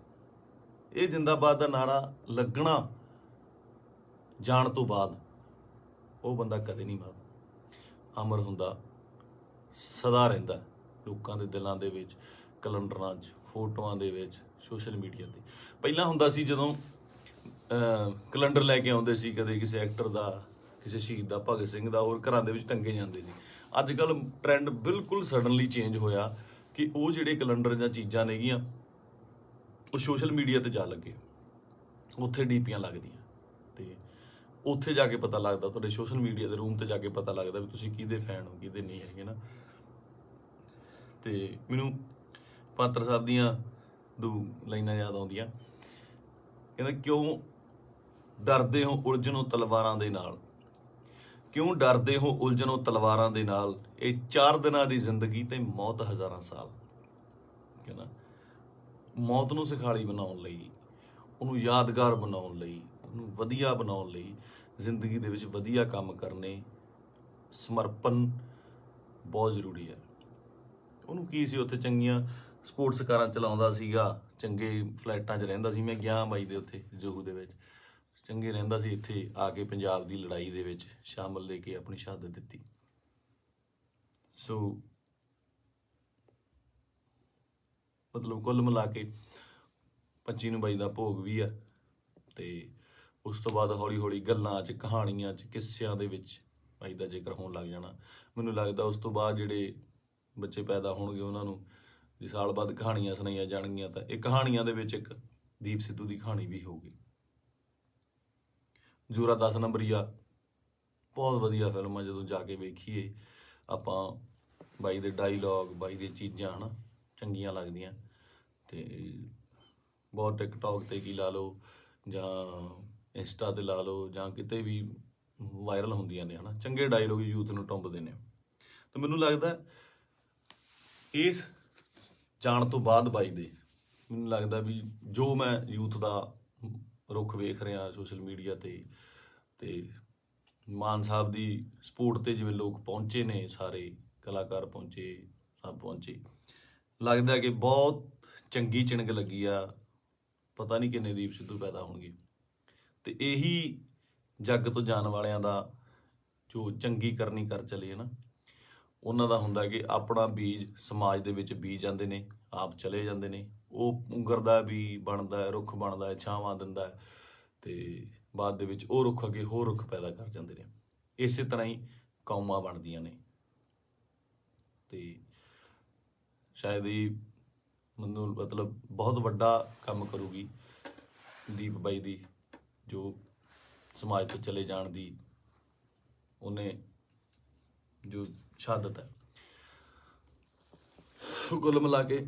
[SPEAKER 1] ਇਹ ਜਿੰਦਾਬਾਦ ਦਾ ਨਾਰਾ ਲੱਗਣਾ ਜਾਣ ਤੋਂ ਬਾਅਦ ਉਹ ਬੰਦਾ ਕਦੇ ਨਹੀਂ ਮਰਦਾ, ਅਮਰ ਹੁੰਦਾ, ਸਦਾ ਰਹਿੰਦਾ ਲੋਕਾਂ ਦੇ ਦਿਲਾਂ ਦੇ ਵਿੱਚ, ਕੈਲੰਡਰਾਂ 'ਚ, ਫੋਟੋਆਂ ਦੇ ਵਿੱਚ, ਸੋਸ਼ਲ ਮੀਡੀਆ ਤੇ। ਪਹਿਲਾਂ ਹੁੰਦਾ ਸੀ ਜਦੋਂ ਕੈਲੰਡਰ ਲੈ ਕੇ ਆਉਂਦੇ ਸੀ, ਕਦੇ ਕਿਸੇ ਐਕਟਰ ਦਾ, ਕਿਸੇ ਸ਼ਹੀਦ ਦਾ, ਭਗਤ ਸਿੰਘ ਦਾ, ਹੋਰ ਘਰਾਂ ਦੇ ਵਿੱਚ ਟੰਗੇ ਜਾਂਦੇ ਸੀ। ਅੱਜ ਕੱਲ੍ਹ ਟ੍ਰੈਂਡ ਬਿਲਕੁਲ ਸਡਨਲੀ ਚੇਂਜ ਹੋਇਆ ਕਿ ਉਹ ਜਿਹੜੇ ਕੈਲੰਡਰ ਜਾਂ ਚੀਜ਼ਾਂ ਨੇਗੀਆਂ ਉਹ ਸੋਸ਼ਲ ਮੀਡੀਆ ਤੇ ਜਾ ਲੱਗੇ, ਉੱਥੇ ਡੀਪੀਆਂ ਲੱਗਦੀਆਂ, ਤੇ ਉੱਥੇ ਜਾ ਕੇ ਪਤਾ ਲੱਗਦਾ, ਤੁਹਾਡੇ ਸੋਸ਼ਲ ਮੀਡੀਆ ਦੇ ਰੂਮ ਤੇ ਜਾ ਕੇ ਪਤਾ ਲੱਗਦਾ ਵੀ ਤੁਸੀਂ ਕਿਹਦੇ ਫੈਨ ਹੋ, ਕਿਹਦੇ ਨਹੀਂ ਹੈਗੇ ਨਾ। ਤੇ ਮੈਨੂੰ ਪਾਤਰ ਸਾਹਿਬ ਦੀਆਂ ਦੋ ਲਾਈਨਾਂ ਯਾਦ ਆਉਂਦੀਆਂ। ਕਹਿੰਦਾ, ਕਿਉਂ ਡਰਦੇ ਹੋ ਉਲਝਣੋਂ ਤਲਵਾਰਾਂ ਦੇ ਨਾਲ, ਕਿਉਂ ਡਰਦੇ ਹੋ ਉਲਝਣੋਂ ਤਲਵਾਰਾਂ ਦੇ ਨਾਲ, ਇਹ 4 ਦਿਨਾਂ ਦੀ ਜ਼ਿੰਦਗੀ ਤੇ ਮੌਤ ਹਜ਼ਾਰਾਂ ਸਾਲ। ਕਹਿੰਦਾ ਮੌਤ ਨੂੰ ਸਿਖਾਲੀ ਬਣਾਉਣ ਲਈ, ਉਹਨੂੰ ਯਾਦਗਾਰ ਬਣਾਉਣ ਲਈ, ਉਹਨੂੰ ਵਧੀਆ ਬਣਾਉਣ ਲਈ ਜ਼ਿੰਦਗੀ ਦੇ ਵਿੱਚ ਵਧੀਆ ਕੰਮ ਕਰਨੇ, ਸਮਰਪਣ ਬਹੁਤ ਜ਼ਰੂਰੀ ਹੈ। ਉਹਨੂੰ ਕੀ ਸੀ, ਉੱਥੇ ਚੰਗੀਆਂ ਸਪੋਰਟਸ ਕਾਰਾਂ ਚਲਾਉਂਦਾ ਸੀਗਾ, ਚੰਗੇ ਫਲੈਟਾਂ 'ਚ ਰਹਿੰਦਾ ਸੀ। ਮੈਂ ਗਿਆ ਬਾਈ ਦੇ ਉੱਥੇ ਜੋਹੂ ਦੇ ਵਿੱਚ, ਚੰਗੇ ਰਹਿੰਦਾ ਸੀ। ਇੱਥੇ ਆ ਕੇ ਪੰਜਾਬ ਦੀ ਲੜਾਈ ਦੇ ਵਿੱਚ ਸ਼ਾਮਲ ਲੈ ਕੇ ਆਪਣੀ ਸ਼ਹਾਦਤ ਦਿੱਤੀ। ਸੋ ਮਤਲਬ ਕੁੱਲ ਮਿਲਾ ਕੇ 25 ਨੂੰ ਬਾਈ ਦਾ ਭੋਗ ਵੀ ਆ। ਤੇ ਉਸ ਤੋਂ ਬਾਅਦ ਹੌਲੀ ਹੌਲੀ ਗੱਲਾਂ 'ਚ, ਕਹਾਣੀਆਂ 'ਚ, ਕਿੱਸਿਆਂ ਦੇ ਵਿੱਚ ਬਾਈ ਦਾ ਜ਼ਿਕਰ ਹੋਣ ਲੱਗ ਜਾਣਾ। ਮੈਨੂੰ ਲੱਗਦਾ ਉਸ ਤੋਂ ਬਾਅਦ ਜਿਹੜੇ ਬੱਚੇ ਪੈਦਾ ਹੋਣਗੇ ਉਹਨਾਂ ਨੂੰ ਜੇ ਸਾਲ ਬਾਅਦ ਕਹਾਣੀਆਂ ਸੁਣਾਈਆਂ ਜਾਣਗੀਆਂ ਤਾਂ ਇਹ ਕਹਾਣੀਆਂ ਦੇ ਵਿੱਚ ਇੱਕ ਦੀਪ ਸਿੱਧੂ ਦੀ ਕਹਾਣੀ ਵੀ ਹੋਊਗੀ। ਜੋਰਾ 10 ਨੰਬਰੀਆ ਬਹੁਤ ਵਧੀਆ ਫਿਲਮ ਆ। ਜਦੋਂ ਜਾ ਕੇ ਵੇਖੀਏ ਆਪਾਂ, ਬਾਈ ਦੇ ਡਾਇਲੋਗ, ਬਾਈ ਦੀਆਂ ਚੀਜ਼ਾਂ ਹੈ ਨਾ ਚੰਗੀਆਂ ਲੱਗਦੀਆਂ। ਤੇ ਬਹੁਤ ਟਿਕਟੋਕ 'ਤੇ ਕੀ ਲਾ ਲਓ ਜਾਂ ਇੰਸਟਾ 'ਤੇ ਲਾ ਲਓ ਜਾਂ ਕਿਤੇ ਵੀ ਵਾਇਰਲ ਹੁੰਦੀਆਂ ਨੇ, ਹੈ ਨਾ, ਚੰਗੇ ਡਾਇਲੋਗ ਯੂਥ ਨੂੰ ਟੁੰਬਦੇ ਨੇ। ਤਾਂ ਮੈਨੂੰ ਲੱਗਦਾ ਇਸ ਜਾਣ ਤੋਂ ਬਾਅਦ ਬਾਈ ਦੇ, ਮੈਨੂੰ ਲੱਗਦਾ ਵੀ ਜੋ ਮੈਂ ਯੂਥ ਦਾ ਰੁੱਖ ਵੇਖ ਰਿਹਾ ਸੋਸ਼ਲ ਮੀਡੀਆ 'ਤੇ ਮਾਨ ਸਾਹਿਬ ਦੀ ਸਪੋਰਟ 'ਤੇ ਜਿਵੇਂ ਲੋਕ ਪਹੁੰਚੇ ਨੇ, ਸਾਰੇ ਕਲਾਕਾਰ ਪਹੁੰਚੇ, ਸਭ ਪਹੁੰਚੇ, ਲੱਗਦਾ ਕਿ ਬਹੁਤ ਚੰਗੀ ਚਿਣਗ ਲੱਗੀ ਆ। ਪਤਾ ਨਹੀਂ ਕਿੰਨੇ ਦੀਪ ਸਿੱਧੂ ਪੈਦਾ ਹੋਣਗੇ। ਤੇ ਇਹੀ ਜੱਗ ਤੋਂ ਜਾਣ ਵਾਲਿਆਂ ਦਾ ਜੋ ਚੰਗੀ ਕਰਨੀ ਕਰ ਚਲੇ ਨਾ, ਉਹਨਾਂ ਦਾ ਹੁੰਦਾ ਕਿ ਆਪਣਾ ਬੀਜ ਸਮਾਜ ਦੇ ਵਿੱਚ ਬੀਜ ਜਾਂਦੇ ਨੇ, ਆਪ ਚਲੇ ਜਾਂਦੇ ਨੇ। ਉਹ ਉਗਰਦਾ ਵੀ, ਬਣਦਾ, ਰੁੱਖ ਬਣਦਾ, ਛਾਵਾਂ ਦਿੰਦਾ, ਤੇ ਬਾਅਦ ਦੇ ਵਿੱਚ ਉਹ ਰੁੱਖ ਅੱਗੇ ਹੋਰ ਰੁੱਖ ਪੈਦਾ ਕਰ ਜਾਂਦੇ ਨੇ। ਇਸੇ ਤਰ੍ਹਾਂ ਹੀ ਕੌਮਾਂ ਬਣਦੀਆਂ ਨੇ। ਤੇ ਸ਼ਾਇਦ ਇਹ ਮੈਨੂੰ ਮਤਲਬ ਬਹੁਤ ਵੱਡਾ ਕੰਮ ਕਰੂਗੀ ਦੀਪ ਬਾਈ ਦੀ, ਜੋ ਸਮਾਜ ਤੋਂ ਚਲੇ ਜਾਣ ਦੀ ਉਹਨੇ ਜੋ ਸ਼ਹਾਦਤ ਹੈ। ਕੁੱਲ ਮਿਲਾ ਕੇ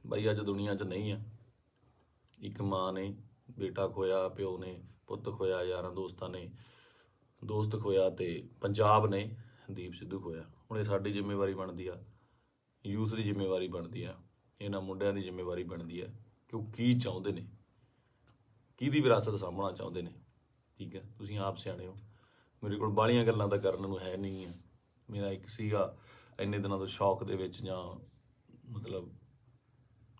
[SPEAKER 1] ਬਾਈ ਅੱਜ ਦੁਨੀਆ 'ਚ ਨਹੀਂ ਆ। ਇੱਕ ਮਾਂ ਨੇ ਬੇਟਾ ਖੋਇਆ, ਪਿਓ ਨੇ ਪੁੱਤ ਖੋਇਆ, ਯਾਰਾਂ ਦੋਸਤਾਂ ਨੇ ਦੋਸਤ ਖੋਇਆ, ਤੇ ਪੰਜਾਬ ਨੇ ਦੀਪ ਸਿੱਧੂ ਖੋਇਆ। ਹੁਣ ਇਹ ਸਾਡੀ ਜ਼ਿੰਮੇਵਾਰੀ ਬਣਦੀ ਆ, ਯੂਥ ਦੀ ਜ਼ਿੰਮੇਵਾਰੀ ਬਣਦੀ ਆ, ਇਹਨਾਂ ਮੁੰਡਿਆਂ ਦੀ ਜ਼ਿੰਮੇਵਾਰੀ ਬਣਦੀ ਆ ਕਿ ਉਹ ਕੀ ਚਾਹੁੰਦੇ ਨੇ, ਕਿਹਦੀ ਵਿਰਾਸਤ ਸਾਂਭਣਾ ਚਾਹੁੰਦੇ ਨੇ। ਠੀਕ ਹੈ, ਤੁਸੀਂ ਆਪ ਸਿਆਣੇ ਹੋ। ਮੇਰੇ ਕੋਲ ਬਾਹਲੀਆਂ ਗੱਲਾਂ ਤਾਂ ਕਰਨ ਨੂੰ ਹੈ ਨਹੀਂ ਆ। ਮੇਰਾ ਇੱਕ ਸੀਗਾ ਇੰਨੇ ਦਿਨਾਂ ਤੋਂ ਸ਼ੌਕ ਦੇ ਵਿੱਚ, ਜਾਂ ਮਤਲਬ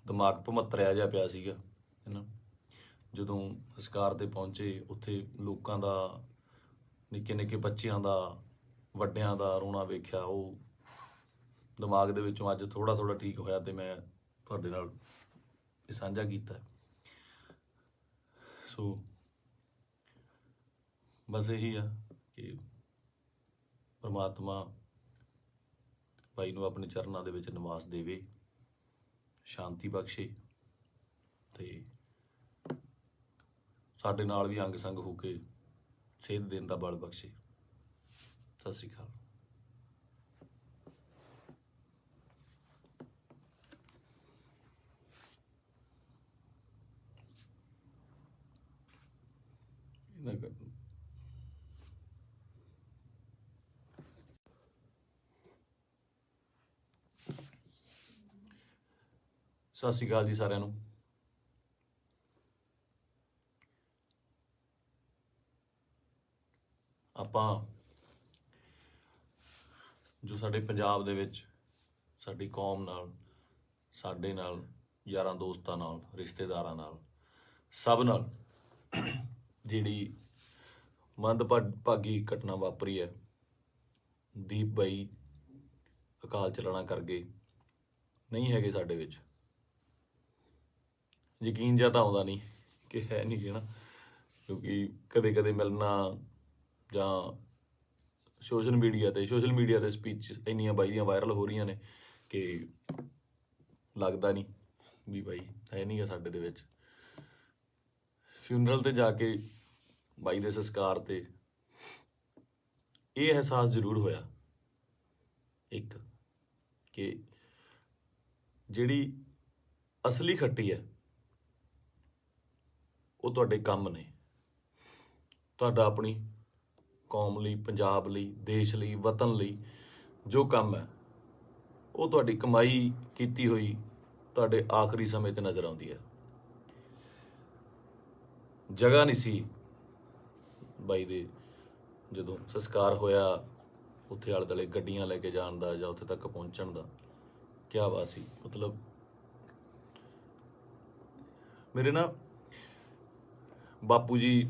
[SPEAKER 1] ਦਿਮਾਗ ਭਮੱਤਰਿਆ ਜਿਹਾ ਪਿਆ ਸੀਗਾ, ਹੈ ਨਾ। ਜਦੋਂ ਸੰਸਕਾਰ 'ਤੇ ਪਹੁੰਚੇ, ਉੱਥੇ ਲੋਕਾਂ ਦਾ, ਨਿੱਕੇ ਨਿੱਕੇ ਬੱਚਿਆਂ ਦਾ, ਵੱਡਿਆਂ ਦਾ ਰੋਣਾ ਵੇਖਿਆ, ਉਹ ਦਿਮਾਗ ਦੇ ਵਿੱਚੋਂ ਅੱਜ ਥੋੜ੍ਹਾ ਥੋੜ੍ਹਾ ਠੀਕ ਹੋਇਆ, ਤੇ ਮੈਂ ਤੁਹਾਡੇ ਨਾਲ ਇਹ ਸਾਂਝਾ ਕੀਤਾ। ਸੋ ਬਸ ਇਹੀ ਆ ਕਿ ਪਰਮਾਤਮਾ ਬਾਈ ਨੂੰ ਆਪਣੇ ਚਰਨਾਂ ਦੇ ਵਿੱਚ ਨਿਵਾਸ ਦੇਵੇ, ਸ਼ਾਂਤੀ ਬਖਸ਼ੇ, ਤੇ ਸਾਡੇ ਨਾਲ ਵੀ ਅੰਗ ਸੰਗ ਹੋ ਕੇ ਸੇਧ ਦੇਣ ਦਾ ਬਲ ਬਖਸ਼ੇ। ਸਤਿ ਸ਼੍ਰੀ ਅਕਾਲ। ਸਤਿ ਸ਼੍ਰੀ ਅਕਾਲ ਜੀ ਸਾਰਿਆਂ ਨੂੰ। ਆਪਾਂ ਜੋ ਸਾਡੇ ਪੰਜਾਬ ਦੇ ਵਿੱਚ ਸਾਡੀ ਕੌਮ ਨਾਲ, ਸਾਡੇ ਨਾਲ, ਯਾਰਾਂ ਦੋਸਤਾਂ ਨਾਲ, ਰਿਸ਼ਤੇਦਾਰਾਂ ਨਾਲ, ਸਭ ਨਾਲ ਜਿਹੜੀ ਮੰਦਭਾਗੀ ਘਟਨਾ ਵਾਪਰੀ ਹੈ, ਦੀਪ ਬਾਈ ਅਕਾਲ ਚਲਾਣਾ ਕਰ ਗਏ, ਨਹੀਂ ਹੈਗੇ ਸਾਡੇ ਵਿੱਚ। ਯਕੀਨ ਜਿਹਾ ਤਾਂ ਆਉਂਦਾ ਨਹੀਂ ਕਿ ਹੈ ਨਹੀਂ ਗੇ ਨਾ, ਕਿਉਂਕਿ ਕਦੇ ਕਦੇ ਮਿਲਣਾ ਜਾਂ ਸੋਸ਼ਲ ਮੀਡੀਆ 'ਤੇ ਸਪੀਚ ਇੰਨੀਆਂ ਬਾਈ ਦੀਆਂ ਵਾਇਰਲ ਹੋ ਰਹੀਆਂ ਨੇ ਕਿ ਲੱਗਦਾ ਨਹੀਂ ਵੀ ਬਾਈ ਹੈ ਨਹੀਂ ਗਾ ਸਾਡੇ ਦੇ ਵਿੱਚ। ਫਿਊਨਰਲ 'ਤੇ ਜਾ ਕੇ ਬਾਈ ਦੇ ਸੰਸਕਾਰ 'ਤੇ ਇਹ ਅਹਿਸਾਸ ਜ਼ਰੂਰ ਹੋਇਆ, ਇੱਕ ਕਿ ਜਿਹੜੀ ਅਸਲੀ ਖੱਟੀ ਹੈ ਉਹ ਤੁਹਾਡੇ ਕੰਮ ਨੇ। ਤੁਹਾਡਾ ਆਪਣੀ ਕੌਮ ਲਈ, ਪੰਜਾਬ ਲਈ, ਦੇਸ਼ ਲਈ, ਵਤਨ ਲਈ ਜੋ ਕੰਮ ਹੈ ਉਹ ਤੁਹਾਡੀ ਕਮਾਈ ਕੀਤੀ ਹੋਈ ਤੁਹਾਡੇ ਆਖਰੀ ਸਮੇਂ ਤੇ ਨਜ਼ਰ ਆਉਂਦੀ ਹੈ। ਜਗ੍ਹਾ ਨਹੀਂ ਸੀ ਬਾਈ ਦੇ ਜਦੋਂ ਸੰਸਕਾਰ ਹੋਇਆ ਉੱਥੇ ਆਲੇ ਦੁਆਲੇ ਗੱਡੀਆਂ ਲੈ ਕੇ ਜਾਣ ਦਾ ਜਾਂ ਉੱਥੇ ਤੱਕ ਪਹੁੰਚਣ ਦਾ। ਕਿਆ ਬਾਤ ਸੀ। ਮਤਲਬ ਮੇਰੇ ਨਾ ਬਾਪੂ ਜੀ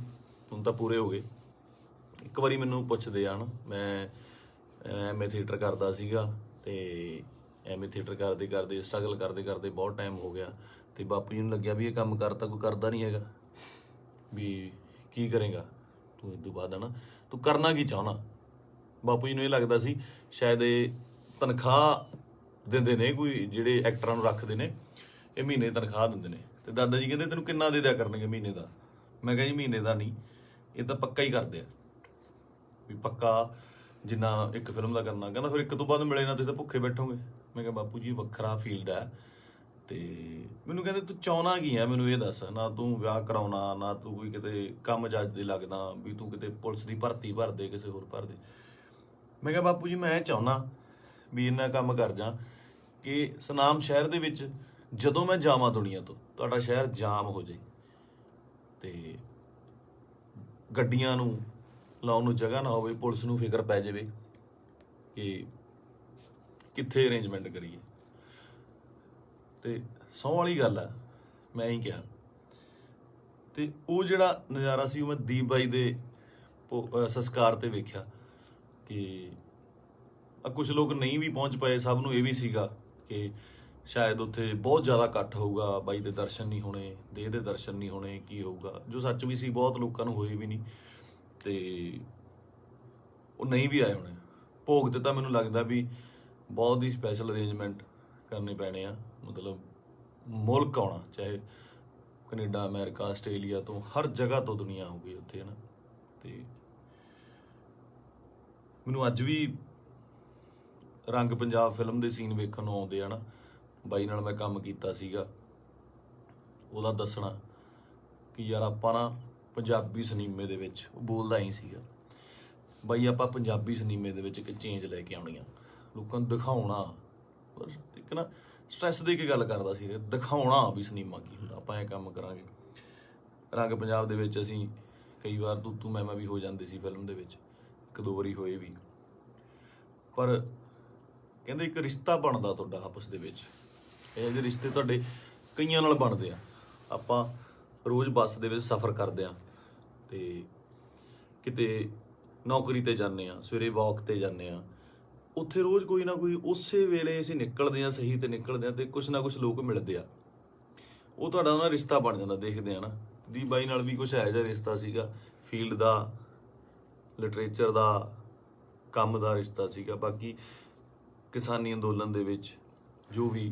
[SPEAKER 1] ਹੁਣ ਤਾਂ ਪੂਰੇ ਹੋ ਗਏ। ਇੱਕ ਵਾਰੀ ਮੈਨੂੰ ਪੁੱਛਦੇ ਆ ਨਾ, ਮੈਂ ਐਮਏ ਥੀਏਟਰ ਕਰਦਾ ਸੀਗਾ ਤੇ ਐਮਏ ਥੀਏਟਰ ਕਰਦੇ ਕਰਦੇ ਸਟਰਗਲ ਕਰਦੇ ਕਰਦੇ ਬਹੁਤ ਟਾਈਮ ਹੋ ਗਿਆ ਤੇ ਬਾਪੂ ਜੀ ਨੂੰ ਲੱਗਿਆ ਵੀ ਇਹ ਕੰਮ ਕਰਤਾ ਕੋਈ ਕਰਦਾ ਨਹੀਂ ਹੈਗਾ, ਵੀ ਕੀ ਕਰੇਗਾ ਤੂੰ ਇਸ ਤੋਂ ਬਾਅਦ, ਹੈ ਨਾ, ਤੂੰ ਕਰਨਾ ਕੀ ਚਾਹੁੰਦਾ। ਬਾਪੂ ਜੀ ਨੂੰ ਇਹ ਲੱਗਦਾ ਸੀ ਸ਼ਾਇਦ ਇਹ ਤਨਖਾਹ ਦਿੰਦੇ ਨੇ, ਕੋਈ ਜਿਹੜੇ ਐਕਟਰਾਂ ਨੂੰ ਰੱਖਦੇ ਨੇ ਇਹ ਮਹੀਨੇ ਦੀ ਤਨਖਾਹ ਦਿੰਦੇ ਨੇ। ਤੇ ਦਾਦਾ ਜੀ ਕਹਿੰਦੇ ਤੈਨੂੰ ਕਿੰਨਾ ਦੇ ਦਿਆ ਕਰਨਗੇ ਮਹੀਨੇ ਦਾ। ਮੈਂ ਕਿਹਾ ਜੀ ਮਹੀਨੇ ਦਾ ਨਹੀਂ, ਇਹ ਤਾਂ ਪੱਕਾ ਹੀ ਕਰਦੇ ਆ, ਵੀ ਪੱਕਾ ਜਿੰਨਾ ਇੱਕ ਫਿਲਮ ਦਾ ਕਰਨਾ। ਕਹਿੰਦਾ ਫਿਰ ਇੱਕ ਤੋਂ ਬਾਅਦ ਮਿਲੇ ਨਾ ਤੁਸੀਂ ਤਾਂ ਭੁੱਖੇ ਬੈਠੋਗੇ। ਮੈਂ ਕਿਹਾ ਬਾਪੂ ਜੀ ਵੱਖਰਾ ਫੀਲਡ ਹੈ। ਤੇ ਮੈਨੂੰ ਕਹਿੰਦੇ ਤੂੰ ਚਾਹੁੰਦਾ ਕੀ ਹੈ, ਮੈਨੂੰ ਇਹ ਦੱਸ। ਨਾ ਤੂੰ ਵਿਆਹ ਕਰਾਉਣਾ, ਨਾ ਤੂੰ ਕੋਈ ਕਿਤੇ ਕੰਮ ਜੱਜ ਦੇ ਲੱਗਦਾ ਵੀ ਤੂੰ ਕਿਤੇ ਪੁਲਿਸ ਦੀ ਭਰਤੀ ਭਰ ਦੇ, ਕਿਸੇ ਹੋਰ ਭਰ ਦੇ। ਮੈਂ ਕਿਹਾ ਬਾਪੂ ਜੀ ਮੈਂ ਚਾਹੁੰਦਾ ਵੀ ਇੰਨਾ ਕੰਮ ਕਰ ਜਾ ਕਿ ਸੁਨਾਮ ਸ਼ਹਿਰ ਦੇ ਵਿੱਚ ਜਦੋਂ ਮੈਂ ਜਾਵਾਂ ਦੁਨੀਆ ਤੋਂ ਤੁਹਾਡਾ ਸ਼ਹਿਰ ਜਾਮ ਹੋ ਜਾਏ ਤੇ ਗੱਡੀਆਂ ਨੂੰ ਲਾਉਣ ਨੂੰ ਜਗ੍ਹਾ ਨਾ ਹੋਵੇ, ਪੁਲਿਸ ਨੂੰ ਫਿਕਰ ਪੈ ਜਾਵੇ ਕਿ ਕਿੱਥੇ ਅਰੇਂਜਮੈਂਟ ਕਰੀਏ। ਤੇ ਸਹੁੰ ਵਾਲੀ ਗੱਲ ਆ, ਮੈਂ ਹੀ ਕਿਹਾ। ਤੇ ਉਹ ਜਿਹੜਾ ਨਜ਼ਾਰਾ ਸੀ ਉਹ ਮੈਂ ਦੀਪ ਬਾਈ ਦੇ ਸੰਸਕਾਰ ਤੇ ਵੇਖਿਆ ਕਿ ਕੁਝ ਲੋਕ ਨਹੀਂ ਵੀ ਪਹੁੰਚ ਪਏ। ਸਭ ਨੂੰ ਇਹ ਵੀ ਸੀਗਾ ਕਿ ਸ਼ਾਇਦ ਉੱਥੇ ਬਹੁਤ ਜ਼ਿਆਦਾ ਇਕੱਠ ਹੋਊਗਾ, ਬਾਈ ਦੇ ਦਰਸ਼ਨ ਨਹੀਂ ਹੋਣੇ, ਦੇਹ ਦੇ ਦਰਸ਼ਨ ਨਹੀਂ ਹੋਣੇ, ਕੀ ਹੋਊਗਾ, ਜੋ ਸੱਚ ਵੀ ਸੀ। ਬਹੁਤ ਲੋਕਾਂ ਨੂੰ ਹੋਏ ਵੀ ਨਹੀਂ ਤੇ ਉਹ ਨਹੀਂ ਵੀ ਆਏ ਹੋਣੇ। ਭੋਗ ਤੇ ਤਾਂ ਮੈਨੂੰ ਲੱਗਦਾ ਵੀ ਬਹੁਤ ਹੀ ਸਪੈਸ਼ਲ ਅਰੇਂਜਮੈਂਟ ਕਰਨੇ ਪੈਣੇ ਆ। ਮਤਲਬ ਮੁਲਕ ਆਉਣਾ, ਚਾਹੇ ਕੈਨੇਡਾ, ਅਮਰੀਕਾ, ਆਸਟ੍ਰੇਲੀਆ ਤੋਂ, ਹਰ ਜਗ੍ਹਾ ਤੋਂ ਦੁਨੀਆ ਆਊਗੀ ਉੱਥੇ, ਹੈ ਨਾ। ਤੇ ਮੈਨੂੰ ਅੱਜ ਵੀ ਰੰਗ ਪੰਜਾਬ ਫਿਲਮ ਦੇ ਸੀਨ ਵੇਖਣ ਨੂੰ ਆਉਂਦੇ ਆ ਨਾ। ਬਾਈ ਨਾਲ ਮੈਂ ਕੰਮ ਕੀਤਾ ਸੀਗਾ, ਉਹਦਾ ਦੱਸਣਾ ਕਿ ਯਾਰ ਆਪਾਂ ਨਾ ਪੰਜਾਬੀ ਸਿਨੇਮੇ ਦੇ ਵਿੱਚ, ਉਹ ਬੋਲਦਾ ਹੀ ਸੀਗਾ ਬਾਈ, ਆਪਾਂ ਪੰਜਾਬੀ ਸਿਨੇਮੇ ਦੇ ਵਿੱਚ ਇੱਕ ਚੇਂਜ ਲੈ ਕੇ ਆਉਣੀ ਆ, ਲੋਕਾਂ ਨੂੰ ਦਿਖਾਉਣਾ। ਇੱਕ ਨਾ ਸਟ੍ਰੈਸ ਦੇ ਕੇ ਗੱਲ ਕਰਦਾ ਸੀ, ਦਿਖਾਉਣਾ ਵੀ ਸਿਨੇਮਾ ਕੀ ਹੁੰਦਾ, ਆਪਾਂ ਇਹ ਕੰਮ ਕਰਾਂਗੇ। ਰੰਗ ਪੰਜਾਬ ਦੇ ਵਿੱਚ ਅਸੀਂ ਕਈ ਵਾਰ ਤੂੰ ਮੈਂ ਵੀ ਹੋ ਜਾਂਦੇ ਸੀ ਫਿਲਮ ਦੇ ਵਿੱਚ, ਇੱਕ ਦੋ ਵਾਰੀ ਹੋਏ ਵੀ। ਪਰ ਕਹਿੰਦੇ ਇੱਕ ਰਿਸ਼ਤਾ ਬਣਦਾ ਤੁਹਾਡਾ ਆਪਸ ਦੇ ਵਿੱਚ। ਇਹ ਜਿਹੇ ਰਿਸ਼ਤੇ ਤੁਹਾਡੇ ਕਈਆਂ ਨਾਲ ਬਣਦੇ ਆ। ਆਪਾਂ ਰੋਜ਼ ਬੱਸ ਦੇ ਵਿੱਚ ਸਫ਼ਰ ਕਰਦੇ ਆ ਤੇ ਕਿਤੇ ਨੌਕਰੀ ਤੇ ਜਾਂਦੇ ਆ, ਸਵੇਰੇ ਵਾਕ ਤੇ ਜਾਂਦੇ ਆ, ਉੱਥੇ ਰੋਜ਼ ਕੋਈ ਨਾ ਕੋਈ ਉਸੇ ਵੇਲੇ ਅਸੀਂ ਨਿਕਲਦੇ ਆ, ਸਹੀ ਤੇ ਨਿਕਲਦੇ ਆ ਤੇ ਕੁਛ ਨਾ ਕੁਛ ਲੋਕ ਮਿਲਦੇ ਆ, ਉਹ ਤੁਹਾਡਾ ਉਹਨਾਂ ਰਿਸ਼ਤਾ ਬਣ ਜਾਂਦਾ। ਦੇਖਦੇ ਆ ਨਾ, ਦੀਪ ਬਾਈ ਨਾਲ ਵੀ ਕੁਛ ਇਹੋ ਜਿਹਾ ਰਿਸ਼ਤਾ ਸੀਗਾ, ਫੀਲਡ ਦਾ, ਲਿਟਰੇਚਰ ਦਾ, ਕੰਮ ਦਾ ਰਿਸ਼ਤਾ ਸੀਗਾ। ਬਾਕੀ ਕਿਸਾਨੀ ਅੰਦੋਲਨ ਦੇ ਵਿੱਚ ਜੋ ਵੀ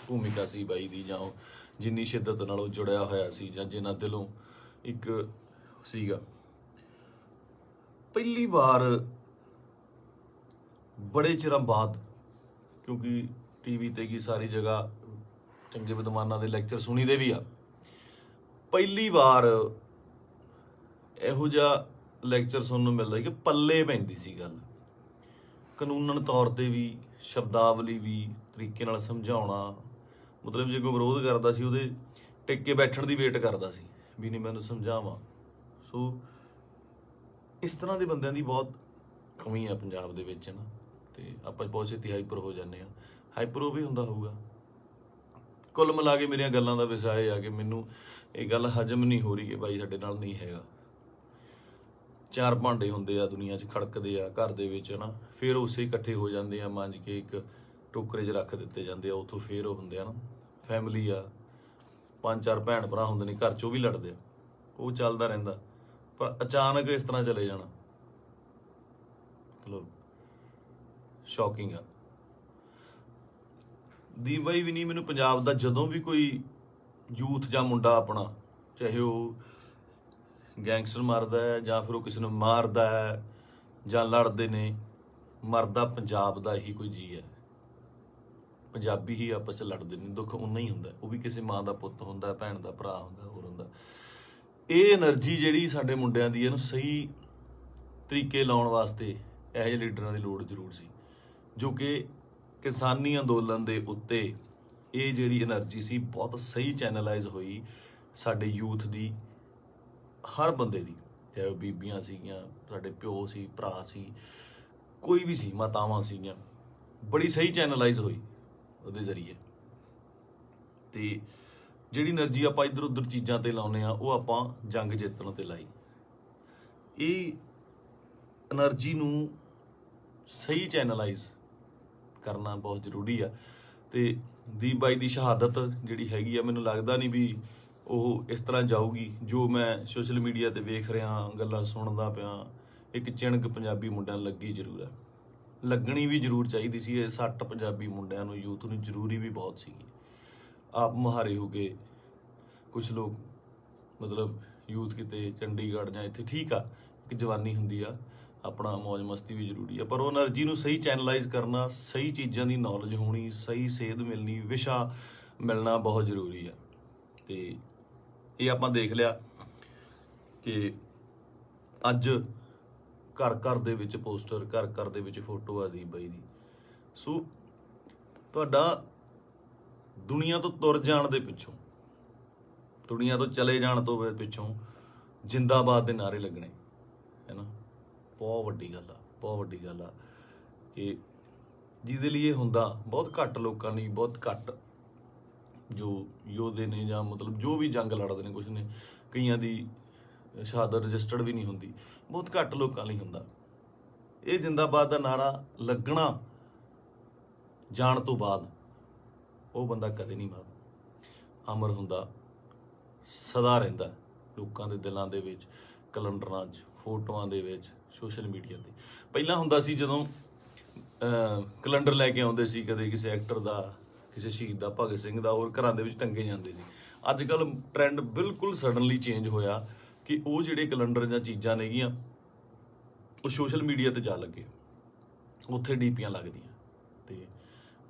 [SPEAKER 1] ਭੂਮਿਕਾ ਸੀ ਬਾਈ ਦੀ, ਜਾਂ ਉਹ ਜਿੰਨੀ ਸ਼ਿੱਦਤ ਨਾਲ ਉਹ ਜੁੜਿਆ ਹੋਇਆ ਸੀ, ਜਾਂ ਜਿੰਨਾ ਦਿਲੋਂ ਇੱਕ ਸੀਗਾ। ਪਹਿਲੀ ਵਾਰ ਬੜੇ ਚਿਰਾਂ ਬਾਅਦ, ਕਿਉਂਕਿ ਟੀਵੀ ਤੇ ਕੀ ਸਾਰੀ ਜਗ੍ਹਾ ਚੰਗੇ ਵਿਦਵਾਨਾਂ ਦੇ ਲੈਕਚਰ ਸੁਣੀਦੇ ਵੀ ਆ, ਪਹਿਲੀ ਵਾਰ ਇਹੋ ਜਿਹਾ ਲੈਕਚਰ ਸੁਣਨ ਨੂੰ ਮਿਲਦਾ ਕਿ ਪੱਲੇ ਪੈਂਦੀ ਸੀ ਗੱਲ, ਕਾਨੂੰਨਨ ਤੌਰ ਤੇ ਵੀ, ਸ਼ਬਦਾਵਲੀ ਵੀ, ਤਰੀਕੇ ਨਾਲ ਸਮਝਾਉਣਾ। ਮਤਲਬ ਜੇ ਕੋਈ ਵਿਰੋਧ ਕਰਦਾ ਸੀ ਉਹਦੇ ਟਿਕ ਕੇ ਬੈਠਣ ਦੀ ਵੇਟ ਕਰਦਾ ਸੀ ਵੀ ਨਹੀਂ ਮੈਨੂੰ ਸਮਝਾਵਾਂ। ਸੋ ਇਸ ਤਰ੍ਹਾਂ ਦੇ ਬੰਦਿਆਂ ਦੀ ਬਹੁਤ ਕਮੀ ਆ ਪੰਜਾਬ ਦੇ ਵਿੱਚ, ਨਾ। ਤੇ ਆਪਾਂ ਬਹੁਤ ਛੇਤੀ ਹਾਈਪਰ ਹੋ ਜਾਂਦੇ ਆ। ਹਾਈਪਰ ਉਹ ਵੀ ਹੁੰਦਾ ਹੋਊਗਾ। ਕੁੱਲ ਮਿਲਾ ਕੇ ਮੇਰੀਆਂ ਗੱਲਾਂ ਦਾ ਵਿਸ਼ਾ ਇਹ ਆ ਕਿ ਮੈਨੂੰ ਇਹ ਗੱਲ ਹਜਮ ਨਹੀਂ ਹੋ ਰਹੀ ਕਿ ਬਾਈ ਸਾਡੇ ਨਾਲ ਨਹੀਂ ਹੈਗਾ। ਚਾਰ ਭਾਂਡੇ ਹੁੰਦੇ ਆ ਦੁਨੀਆ 'ਚ, ਖੜਕਦੇ ਆ ਘਰ ਦੇ ਵਿੱਚ, ਨਾ, ਫਿਰ ਉਸੇ ਇਕੱਠੇ ਹੋ ਜਾਂਦੇ ਆ, ਮਾਂਜ ਕੇ ਇੱਕ ਟੋਕਰੇ 'ਚ ਰੱਖ ਦਿੱਤੇ ਜਾਂਦੇ ਆ, ਉੱਥੋਂ ਫਿਰ ਉਹ ਹੁੰਦੇ ਆ ਨਾ ਫੈਮਿਲੀ ਆ, 5-4 ਭੈਣ ਭਰਾ ਹੁੰਦੇ ਨੇ ਘਰ 'ਚ, ਉਹ ਵੀ ਲੜਦੇ ਆ, ਉਹ ਚੱਲਦਾ ਰਹਿੰਦਾ। ਪਰ ਅਚਾਨਕ ਇਸ ਤਰ੍ਹਾਂ ਚਲੇ ਜਾਣਾ ਮਤਲਬ ਸ਼ੌਕਿੰਗ ਆ। ਦੀਪ ਬਾਈ ਵੀ ਨਹੀਂ, ਮੈਨੂੰ ਪੰਜਾਬ ਦਾ ਜਦੋਂ ਵੀ ਕੋਈ ਯੂਥ ਜਾਂ ਮੁੰਡਾ ਆਪਣਾ, ਚਾਹੇ ਉਹ ਗੈਂਗਸਟਰ ਮਾਰਦਾ ਹੈ ਜਾਂ ਫਿਰ ਉਹ ਕਿਸੇ ਨੂੰ ਮਾਰਦਾ ਹੈ ਜਾਂ ਲੜਦੇ ਨੇ, ਮਰਦਾ ਪੰਜਾਬ ਦਾ ਹੀ ਕੋਈ ਜੀ ਹੈ। ਪੰਜਾਬੀ ਹੀ ਆਪਸ 'ਚ ਲੜਦੇ ਨੇ, ਦੁੱਖ ਉਨਾ ਹੀ ਹੁੰਦਾ, ਉਹ ਵੀ ਕਿਸੇ ਮਾਂ ਦਾ ਪੁੱਤ ਹੁੰਦਾ, ਭੈਣ ਦਾ ਭਰਾ ਹੁੰਦਾ, ਹੋਰ ਹੁੰਦਾ। ਇਹ એનર્ਜੀ ਜਿਹੜੀ ਸਾਡੇ ਮੁੰਡਿਆਂ ਦੀ, ਇਹਨੂੰ ਸਹੀ ਤਰੀਕੇ ਲਾਉਣ ਵਾਸਤੇ ਇਹੋ ਜਿਹੇ ਲੀਡਰਾਂ ਦੀ ਲੋੜ ਜ਼ਰੂਰ ਸੀ, ਜੋ ਕਿ ਕਿਸਾਨੀ ਅੰਦੋਲਨ ਦੇ ਉੱਤੇ ਇਹ ਜਿਹੜੀ એનર્ਜੀ ਸੀ ਬਹੁਤ ਸਹੀ ਚੈਨਲਾਈਜ਼ ਹੋਈ ਸਾਡੇ ਯੂਥ ਦੀ, ਹਰ ਬੰਦੇ ਦੀ, ਚਾਹੇ ਉਹ ਬੀਬੀਆਂ ਸੀਗੀਆਂ, ਸਾਡੇ ਪਿਓ ਸੀ, ਭਰਾ ਸੀ, ਕੋਈ ਵੀ ਸੀ, ਮਾਤਾਵਾਂ ਸੀਗੀਆਂ, ਬੜੀ ਸਹੀ ਚੈਨਲਾਈਜ਼ ਹੋਈ ਉਹਦੇ ਜ਼ਰੀਏ। ਤੇ ਜਿਹੜੀ એનર્ਜੀ ਆਪਾਂ ਇੱਧਰ ਉੱਧਰ ਚੀਜ਼ਾਂ ਤੇ ਲਾਉਂਦੇ ਆ, ਉਹ ਆਪਾਂ ਜੰਗ ਜਿੱਤਣ ਤੇ ਲਾਈ। ਇਹ એનર્ਜੀ ਨੂੰ ਸਹੀ ਚੈਨਲਾਈਜ਼ ਕਰਨਾ ਬਹੁਤ ਜ਼ਰੂਰੀ ਆ। ਤੇ ਦੀਪ ਬਾਈ ਦੀ ਸ਼ਹਾਦਤ ਜਿਹੜੀ ਹੈਗੀ ਆ, ਮੈਨੂੰ ਲੱਗਦਾ ਨਹੀਂ ਵੀ ਉਹ ਇਸ ਤਰ੍ਹਾਂ ਜਾਊਗੀ। ਜੋ ਮੈਂ ਸੋਸ਼ਲ ਮੀਡੀਆ ਤੇ ਵੇਖ ਰਿਹਾ, ਗੱਲਾਂ ਸੁਣਦਾ ਪਿਆ, ਇੱਕ ਚਿਣਕ ਪੰਜਾਬੀ ਮੁੰਡਿਆਂ ਨੂੰ ਲੱਗੀ ਜ਼ਰੂਰ ਆ, ਲੱਗਣੀ ਵੀ ਜ਼ਰੂਰ ਚਾਹੀਦੀ ਸੀ। ਇਹ ਸੱਟ ਪੰਜਾਬੀ ਮੁੰਡਿਆਂ ਨੂੰ, ਯੂਥ ਨੂੰ ਜ਼ਰੂਰੀ ਵੀ ਬਹੁਤ ਸੀਗੀ। ਆਪ ਮੁਹਾਰੇ ਹੋ ਕੇ ਕੁਝ ਲੋਕ, ਮਤਲਬ ਯੂਥ ਕਿਤੇ ਚੰਡੀਗੜ੍ਹ ਜਾਂ ਇੱਥੇ, ਠੀਕ ਆ, ਇੱਕ ਜਵਾਨੀ ਹੁੰਦੀ ਆ, ਆਪਣਾ ਮौज ਮਸਤੀ ਵੀ ਜ਼ਰੂਰੀ ਆ, ਪਰ ਉਹ એનર્ਜੀ ਨੂੰ ਸਹੀ ਚੈਨਲਾਈਜ਼ ਕਰਨਾ, ਸਹੀ ਚੀਜ਼ਾਂ ਦੀ ਨੌਲੇਜ ਹੋਣੀ, ਸਹੀ ਸੇਧ ਮਿਲਣੀ, ਵਿਸ਼ਾ ਮਿਲਣਾ ਬਹੁਤ ਜ਼ਰੂਰੀ ਆ। ਤੇ ਇਹ ਆਪਾਂ ਦੇਖ ਲਿਆ ਕਿ ਅੱਜ ਘਰ ਘਰ ਦੇ ਵਿੱਚ ਪੋਸਟਰ, ਘਰ ਘਰ ਦੇ ਵਿੱਚ ਫੋਟੋ ਆ ਦੀਪ ਬਾਈ ਦੀ। ਸੋ ਤੁਹਾਡਾ ਦੁਨੀਆ ਤੋਂ ਤੁਰ ਜਾਣ ਦੇ ਪਿੱਛੋਂ, ਦੁਨੀਆ ਤੋਂ ਚਲੇ ਜਾਣ ਤੋਂ ਪਿੱਛੋਂ ਜਿੰਦਾਬਾਦ ਦੇ ਨਾਅਰੇ ਲੱਗਣੇ, ਹੈ ਨਾ, ਬਹੁਤ ਵੱਡੀ ਗੱਲ ਆ, ਬਹੁਤ ਵੱਡੀ ਗੱਲ ਆ। ਕਿ ਜਿਹਦੇ ਲਈ ਇਹ ਹੁੰਦਾ ਬਹੁਤ ਘੱਟ ਲੋਕਾਂ ਲਈ, ਬਹੁਤ ਘੱਟ ਜੋ ਯੋਧੇ ਨੇ, ਜਾਂ ਮਤਲਬ ਜੋ ਵੀ ਜੰਗ ਲੜਦੇ ਨੇ, ਕੁਛ ਨੇ, ਕਈਆਂ ਦੀ ਸ਼ਹਾਦਤ ਰਜਿਸਟਰਡ ਵੀ ਨਹੀਂ ਹੁੰਦੀ, ਬਹੁਤ ਘੱਟ ਲੋਕਾਂ ਲਈ ਹੁੰਦਾ। ਇਹ ਜਿੰਦਾਬਾਦ ਦਾ ਨਾਰਾ ਲੱਗਣਾ ਜਾਣ ਤੋਂ ਬਾਅਦ ਉਹ ਬੰਦਾ ਕਦੇ ਨਹੀਂ ਮਰਦਾ, ਅਮਰ ਹੁੰਦਾ, ਸਦਾ ਰਹਿੰਦਾ ਲੋਕਾਂ ਦੇ ਦਿਲਾਂ ਦੇ ਵਿੱਚ, ਕੈਲੰਡਰਾਂ 'ਚ, ਫੋਟੋਆਂ ਦੇ ਵਿੱਚ, ਸੋਸ਼ਲ ਮੀਡੀਆ ਤੇ। ਪਹਿਲਾਂ ਹੁੰਦਾ ਸੀ ਜਦੋਂ ਕੈਲੰਡਰ ਲੈ ਕੇ ਆਉਂਦੇ ਸੀ, ਕਦੇ ਕਿਸੇ ਐਕਟਰ ਦਾ, ਕਿਸੇ ਸ਼ਹੀਦ ਦਾ, ਭਗਤ ਸਿੰਘ ਦਾ, ਹੋਰ ਘਰਾਂ ਦੇ ਵਿੱਚ ਟੰਗੇ ਜਾਂਦੇ ਸੀ। ਅੱਜ ਕੱਲ੍ਹ ਟ੍ਰੈਂਡ ਬਿਲਕੁਲ ਸਡਨਲੀ ਚੇਂਜ ਹੋਇਆ ਕਿ ਉਹ ਜਿਹੜੇ ਕੈਲੰਡਰ ਜਾਂ ਚੀਜ਼ਾਂ ਨੇਗੀਆਂ, ਉਹ ਸੋਸ਼ਲ ਮੀਡੀਆ ਤੇ ਜਾ ਲੱਗੇ, ਉੱਥੇ ਡੀਪੀਆਂ ਲੱਗਦੀਆਂ, ਤੇ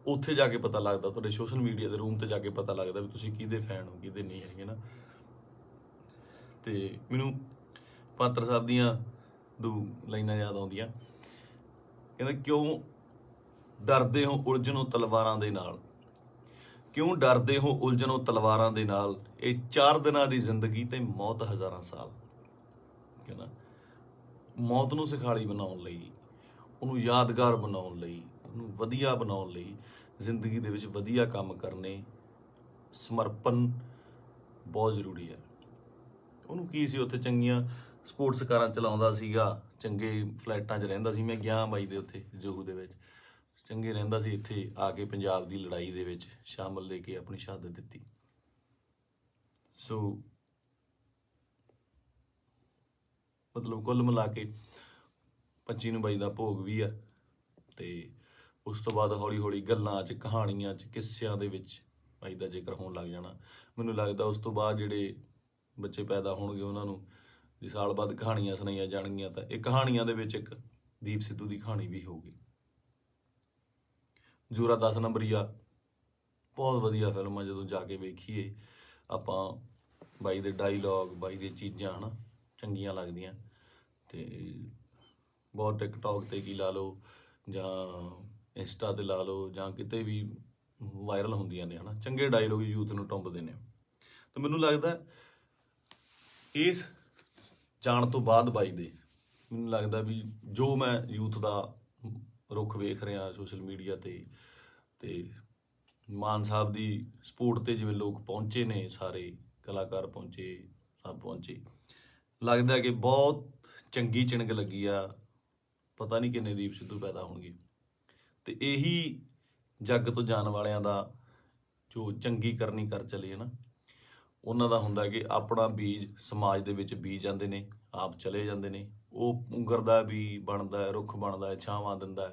[SPEAKER 1] ਉੱਥੇ ਜਾ ਕੇ ਪਤਾ ਲੱਗਦਾ, ਤੁਹਾਡੇ ਸੋਸ਼ਲ ਮੀਡੀਆ ਦੇ ਰੂਮ ਤੇ ਜਾ ਕੇ ਪਤਾ ਲੱਗਦਾ ਵੀ ਤੁਸੀਂ ਕਿਹਦੇ ਫੈਨ ਹੋ, ਕਿਹਦੇ ਨਹੀਂ ਹੈਗੇ ਨਾ। ਤੇ ਮੈਨੂੰ ਪਾਤਰ ਸਾਹਿਬ ਦੀਆਂ ਦੋ ਲਾਈਨਾਂ ਯਾਦ ਆਉਂਦੀਆਂ, ਕਹਿੰਦਾ, ਕਿਉਂ ਡਰਦੇ ਹੋ ਉਲਝਣੋਂ ਤਲਵਾਰਾਂ ਦੇ ਨਾਲ, ਕਿਉਂ ਡਰਦੇ ਹੋ ਉਲਝਣੋਂ ਤਲਵਾਰਾਂ ਦੇ ਨਾਲ, ਇਹ 4 ਦਿਨਾਂ ਦੀ ਜ਼ਿੰਦਗੀ ਤੇ ਮੌਤ ਹਜ਼ਾਰਾਂ ਸਾਲ। ਕਹਿੰਦਾ ਮੌਤ ਨੂੰ ਸਿਖਾਲੀ ਬਣਾਉਣ ਲਈ, ਉਹਨੂੰ ਯਾਦਗਾਰ ਬਣਾਉਣ ਲਈ, ਉਹਨੂੰ ਵਧੀਆ ਬਣਾਉਣ ਲਈ, ਜ਼ਿੰਦਗੀ ਦੇ ਵਿੱਚ ਵਧੀਆ ਕੰਮ ਕਰਨੇ, ਸਮਰਪਣ ਬਹੁਤ ਜ਼ਰੂਰੀ ਹੈ। ਉਹਨੂੰ ਕੀ ਸੀ, ਉੱਥੇ ਚੰਗੀਆਂ ਸਪੋਰਟਸ ਕਾਰਾਂ ਚਲਾਉਂਦਾ ਸੀਗਾ, ਚੰਗੇ ਫਲੈਟਾਂ 'ਚ ਰਹਿੰਦਾ ਸੀ। ਮੈਂ ਗਿਆ ਬਾਈ ਦੇ ਉੱਥੇ ਜੋਹੂ ਦੇ ਵਿੱਚ, ਚੰਗੇ ਰਹਿੰਦਾ ਸੀ। ਇੱਥੇ ਆ ਕੇ ਪੰਜਾਬ ਦੀ ਲੜਾਈ ਦੇ ਵਿੱਚ ਸ਼ਾਮਲ ਲੈ ਕੇ ਆਪਣੀ ਸ਼ਹਾਦਤ ਦਿੱਤੀ। ਸੋ ਮਤਲਬ ਕੁੱਲ ਮਿਲਾ ਕੇ 25 ਨੂੰ ਬਾਈ ਦਾ ਭੋਗ ਵੀ ਆ। ਤੇ ਉਸ ਤੋਂ ਬਾਅਦ ਹੌਲੀ ਹੌਲੀ ਗੱਲਾਂ 'ਚ, ਕਹਾਣੀਆਂ 'ਚ, ਕਿੱਸਿਆਂ ਦੇ ਵਿੱਚ ਬਾਈ ਦਾ ਜ਼ਿਕਰ ਹੋਣ ਲੱਗ ਜਾਣਾ। ਮੈਨੂੰ ਲੱਗਦਾ ਉਸ ਤੋਂ ਬਾਅਦ ਜਿਹੜੇ ਬੱਚੇ ਪੈਦਾ ਹੋਣਗੇ, ਉਹਨਾਂ ਨੂੰ ਜੇ ਸਾਲ ਬਾਅਦ ਕਹਾਣੀਆਂ ਸੁਣਾਈਆਂ ਜਾਣਗੀਆਂ, ਤਾਂ ਇਹ ਕਹਾਣੀਆਂ ਦੇ ਵਿੱਚ ਇੱਕ ਦੀਪ ਸਿੱਧੂ ਦੀ ਕਹਾਣੀ ਵੀ ਹੋਊਗੀ। ਜ਼ੋਰਾ 10 ਨੰਬਰੀਆ ਬਹੁਤ ਵਧੀਆ ਫਿਲਮ ਆ, ਜਦੋਂ ਜਾ ਕੇ ਵੇਖੀਏ ਆਪਾਂ, ਬਾਈ ਦੇ ਡਾਇਲੋਗ, ਬਾਈ ਦੀਆਂ ਚੀਜ਼ਾਂ ਹੈ ਨਾ, ਚੰਗੀਆਂ ਲੱਗਦੀਆਂ। ਤੇ ਬਹੁਤ ਟਿਕਟੌਕ ਤੇ ਕੀ ਲਾ ਲਓ, ਜਾਂ ਇੰਸਟਾ ਤੇ ਲਾ ਲਓ, ਜਾਂ ਕਿਤੇ ਵੀ ਵਾਇਰਲ ਹੁੰਦੀਆਂ ਨੇ, ਹੈ ਨਾ, ਚੰਗੇ ਡਾਇਲੋਗ ਯੂਥ ਨੂੰ ਟੁੰਬਦੇ ਨੇ। ਤੇ ਮੈਨੂੰ ਲੱਗਦਾ ਇਸ ਜਾਣ ਤੋਂ ਬਾਅਦ ਬਾਈ ਦੇ, ਮੈਨੂੰ ਲੱਗਦਾ ਵੀ ਜੋ ਮੈਂ ਯੂਥ ਦਾ ਰੁੱਖ ਵੇਖ ਰਿਹਾ ਸੋਸ਼ਲ ਮੀਡੀਆ ਤੇ ਮਾਨ ਸਾਹਿਬ ਦੀ ਸਪੋਰਟ ਤੇ ਜਿਵੇਂ ਲੋਕ ਪਹੁੰਚੇ ਨੇ, ਸਾਰੇ ਕਲਾਕਾਰ ਪਹੁੰਚੇ, ਸਭ ਪਹੁੰਚੇ, ਲੱਗਦਾ ਕਿ ਬਹੁਤ ਚੰਗੀ ਚਿਣਕ ਲੱਗੀ ਆ। ਪਤਾ ਨਹੀਂ ਕਿੰਨੇ ਦੀਪ ਸਿੱਧੂ ਪੈਦਾ ਹੋਣਗੇ। ਤੇ ਇਹੀ ਜੱਗ ਤੋਂ ਜਾਣ ਵਾਲਿਆਂ ਦਾ, ਜੋ ਚੰਗੀ ਕਰਨੀ ਕਰ ਚਲੇ ਹੈ ਨਾ, ਉਹਨਾਂ ਦਾ ਹੁੰਦਾ ਕਿ ਆਪਣਾ ਬੀਜ ਸਮਾਜ ਦੇ ਵਿੱਚ ਬੀਜ ਜਾਂਦੇ ਨੇ, ਆਪ ਚਲੇ ਜਾਂਦੇ ਨੇ, ਉਹ ਪੁੰਗਰਦਾ ਵੀ ਬਣਦਾ, ਰੁੱਖ ਬਣਦਾ, ਛਾਵਾਂ ਦਿੰਦਾ,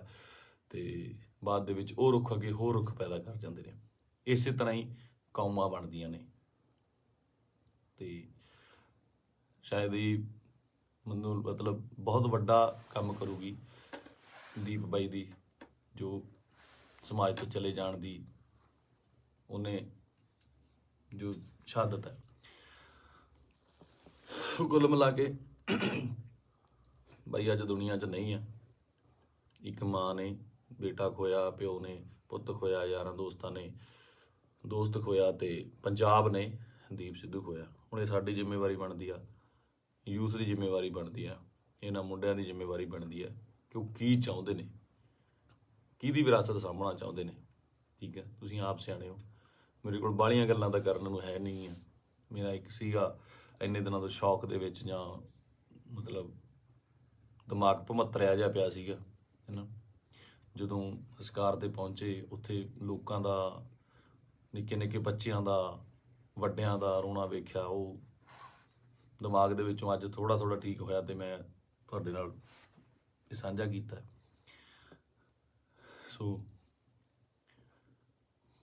[SPEAKER 1] ਤੇ ਬਾਅਦ ਦੇ ਵਿੱਚ ਉਹ ਰੁੱਖ ਅੱਗੇ ਹੋਰ ਰੁੱਖ ਪੈਦਾ ਕਰ ਜਾਂਦੇ ਨੇ। ਇਸੇ ਤਰ੍ਹਾਂ ਹੀ ਕੌਮਾਂ ਬਣਦੀਆਂ ਨੇ। ਤੇ ਸ਼ਾਇਦ ਇਹ ਮੈਨੂੰ ਮਤਲਬ ਬਹੁਤ ਵੱਡਾ ਕੰਮ ਕਰੂਗੀ ਦੀਪ ਬਾਈ ਦੀ, ਜੋ ਸਮਾਜ ਤੋਂ ਚਲੇ ਜਾਣ ਦੀ ਉਹਨੇ ਜੋ ਸ਼ਹਾਦਤ ਹੈ। ਕੁੱਲ ਮਿਲਾ ਕੇ ਬਾਈ ਅੱਜ ਦੁਨੀਆ 'ਚ ਨਹੀਂ ਆ। ਇੱਕ ਮਾਂ ਨੇ ਬੇਟਾ ਖੋਇਆ, ਪਿਓ ਨੇ ਪੁੱਤ ਖੋਇਆ, ਯਾਰਾਂ ਦੋਸਤਾਂ ਨੇ ਦੋਸਤ ਖੋਇਆ, ਤੇ ਪੰਜਾਬ ਨੇ ਦੀਪ ਸਿੱਧੂ ਖੋਇਆ। ਹੁਣ ਇਹ ਸਾਡੀ ਜ਼ਿੰਮੇਵਾਰੀ ਬਣਦੀ ਆ, ਯੂਥ ਦੀ ਜ਼ਿੰਮੇਵਾਰੀ ਬਣਦੀ ਆ, ਇਹਨਾਂ ਮੁੰਡਿਆਂ ਦੀ ਜ਼ਿੰਮੇਵਾਰੀ ਬਣਦੀ ਆ ਕਿ ਉਹ ਕੀ ਚਾਹੁੰਦੇ ਨੇ, ਕਿਹਦੀ ਵਿਰਾਸਤ ਸਾਂਭਣਾ ਚਾਹੁੰਦੇ ਨੇ। ਠੀਕ ਹੈ, ਤੁਸੀਂ ਆਪ ਸਿਆਣੇ ਹੋ। ਮੇਰੇ ਕੋਲ ਬਾਹਲੀਆਂ ਗੱਲਾਂ ਤਾਂ ਕਰਨ ਨੂੰ ਹੈ ਨਹੀਂ ਆ। ਮੇਰਾ ਇੱਕ ਸੀਗਾ ਇੰਨੇ ਦਿਨਾਂ ਤੋਂ ਸ਼ੌਕ ਦੇ ਵਿੱਚ, ਜਾਂ ਮਤਲਬ ਦਿਮਾਗ ਭਮੱਤਰਿਆ ਜਿਹਾ ਪਿਆ ਸੀਗਾ, ਹੈ ਨਾ। ਜਦੋਂ ਸੰਸਕਾਰ 'ਤੇ ਪਹੁੰਚੇ, ਉੱਥੇ ਲੋਕਾਂ ਦਾ, ਨਿੱਕੇ ਨਿੱਕੇ ਬੱਚਿਆਂ ਦਾ, ਵੱਡਿਆਂ ਦਾ ਰੋਣਾ ਵੇਖਿਆ, ਉਹ ਦਿਮਾਗ ਦੇ ਵਿੱਚੋਂ ਅੱਜ ਥੋੜ੍ਹਾ ਥੋੜ੍ਹਾ ਠੀਕ ਹੋਇਆ, ਤੇ ਮੈਂ ਤੁਹਾਡੇ ਨਾਲ ਇਹ ਸਾਂਝਾ ਕੀਤਾ। ਸੋ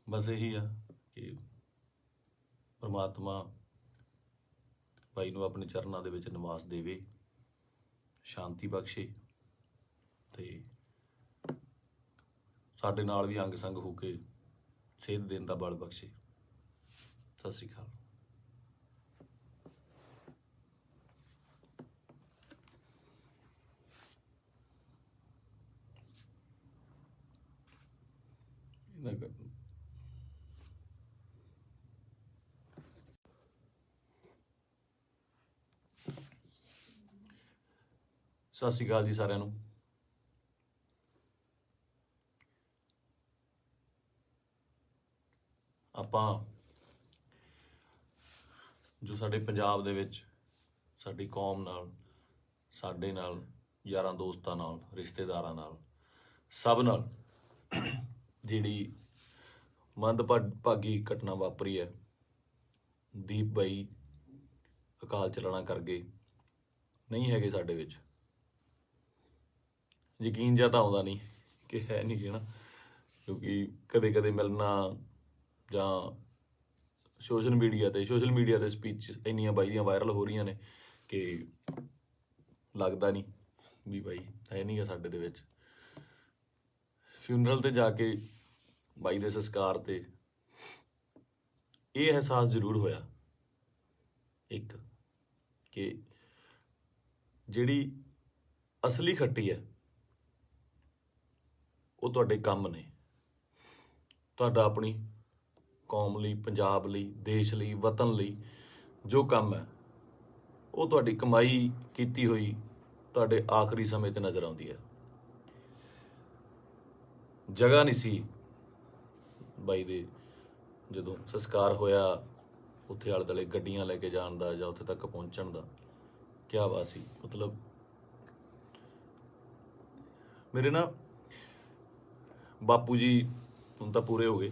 [SPEAKER 1] ਬਸ ਇਹੀ ਆ ਕਿ ਪਰਮਾਤਮਾ ਬਾਈ ਨੂੰ ਆਪਣੇ ਚਰਨਾਂ ਦੇ ਵਿੱਚ ਨਿਵਾਸ ਦੇਵੇ, ਸ਼ਾਂਤੀ ਬਖਸ਼ੇ, ਤੇ ਸਾਡੇ ਨਾਲ ਵੀ ਅੰਗ ਸੰਗ ਹੋ ਕੇ ਸੇਧ ਦੇਣ ਦਾ ਬਲ ਬਖਸ਼ੇ। ਸਤਿ ਸ਼੍ਰੀ ਅਕਾਲ। ਸਤਿ ਸ਼੍ਰੀ ਅਕਾਲ ਜੀ ਸਾਰਿਆਂ ਨੂੰ। ਆਪਾਂ ਜੋ ਸਾਡੇ ਪੰਜਾਬ ਦੇ ਵਿੱਚ ਸਾਡੀ ਕੌਮ ਨਾਲ, ਸਾਡੇ ਨਾਲ, ਯਾਰਾਂ ਦੋਸਤਾਂ ਨਾਲ, ਰਿਸ਼ਤੇਦਾਰਾਂ ਨਾਲ, ਸਭ ਨਾਲ ਜਿਹੜੀ ਮੰਦਭਾਗੀ ਘਟਨਾ ਵਾਪਰੀ ਹੈ, ਦੀਪ ਬਾਈ ਅਕਾਲ ਚਲਾਣਾ ਕਰ ਗਏ, ਨਹੀਂ ਹੈਗੇ ਸਾਡੇ ਵਿੱਚ। ਯਕੀਨ ਜਿਹਾ ਤਾਂ ਆਉਂਦਾ ਨਹੀਂ ਕਿ ਹੈ ਨਹੀਂ ਗੇ ਨਾ, ਕਿਉਂਕਿ ਕਦੇ ਕਦੇ ਮਿਲਣਾ ਜਾਂ ਸੋਸ਼ਲ ਮੀਡੀਆ 'ਤੇ ਸਪੀਚ ਇੰਨੀਆਂ ਬਾਈ ਦੀਆਂ ਵਾਇਰਲ ਹੋ ਰਹੀਆਂ ਨੇ ਕਿ ਲੱਗਦਾ ਨਹੀਂ ਵੀ ਬਾਈ ਹੈ ਨਹੀਂ ਗਾ ਸਾਡੇ ਦੇ ਵਿੱਚ। ਫਿਊਨਰਲ 'ਤੇ ਜਾ ਕੇ ਬਾਈ ਦੇ ਸੰਸਕਾਰ 'ਤੇ ਇਹ ਅਹਿਸਾਸ ਜ਼ਰੂਰ ਹੋਇਆ, ਇੱਕ, ਕਿ ਜਿਹੜੀ ਅਸਲੀ ਖੱਟੀ ਹੈ ਉਹ ਤੁਹਾਡੇ ਕੰਮ ਨੇ। ਤੁਹਾਡਾ ਆਪਣੀ ਕੌਮ ਲਈ, ਪੰਜਾਬ ਲਈ, ਦੇਸ਼ ਲਈ, ਵਤਨ ਲਈ ਜੋ ਕੰਮ ਹੈ, ਉਹ ਤੁਹਾਡੀ ਕਮਾਈ ਕੀਤੀ ਹੋਈ ਤੁਹਾਡੇ ਆਖਰੀ ਸਮੇਂ 'ਤੇ ਨਜ਼ਰ ਆਉਂਦੀ ਹੈ। ਜਗ੍ਹਾ ਨਹੀਂ ਸੀ ਬਾਈ ਦੇ, ਜਦੋਂ ਸੰਸਕਾਰ ਹੋਇਆ, ਉੱਥੇ ਆਲੇ ਦੁਆਲੇ ਗੱਡੀਆਂ ਲੈ ਕੇ ਜਾਣ ਦਾ ਜਾਂ ਉੱਥੇ ਤੱਕ ਪਹੁੰਚਣ ਦਾ। ਕਿਆ ਬਾਤ ਸੀ। ਮਤਲਬ ਮੇਰੇ ਨਾ ਬਾਪੂ ਜੀ ਹੁਣ ਤਾਂ ਪੂਰੇ ਹੋ ਗਏ।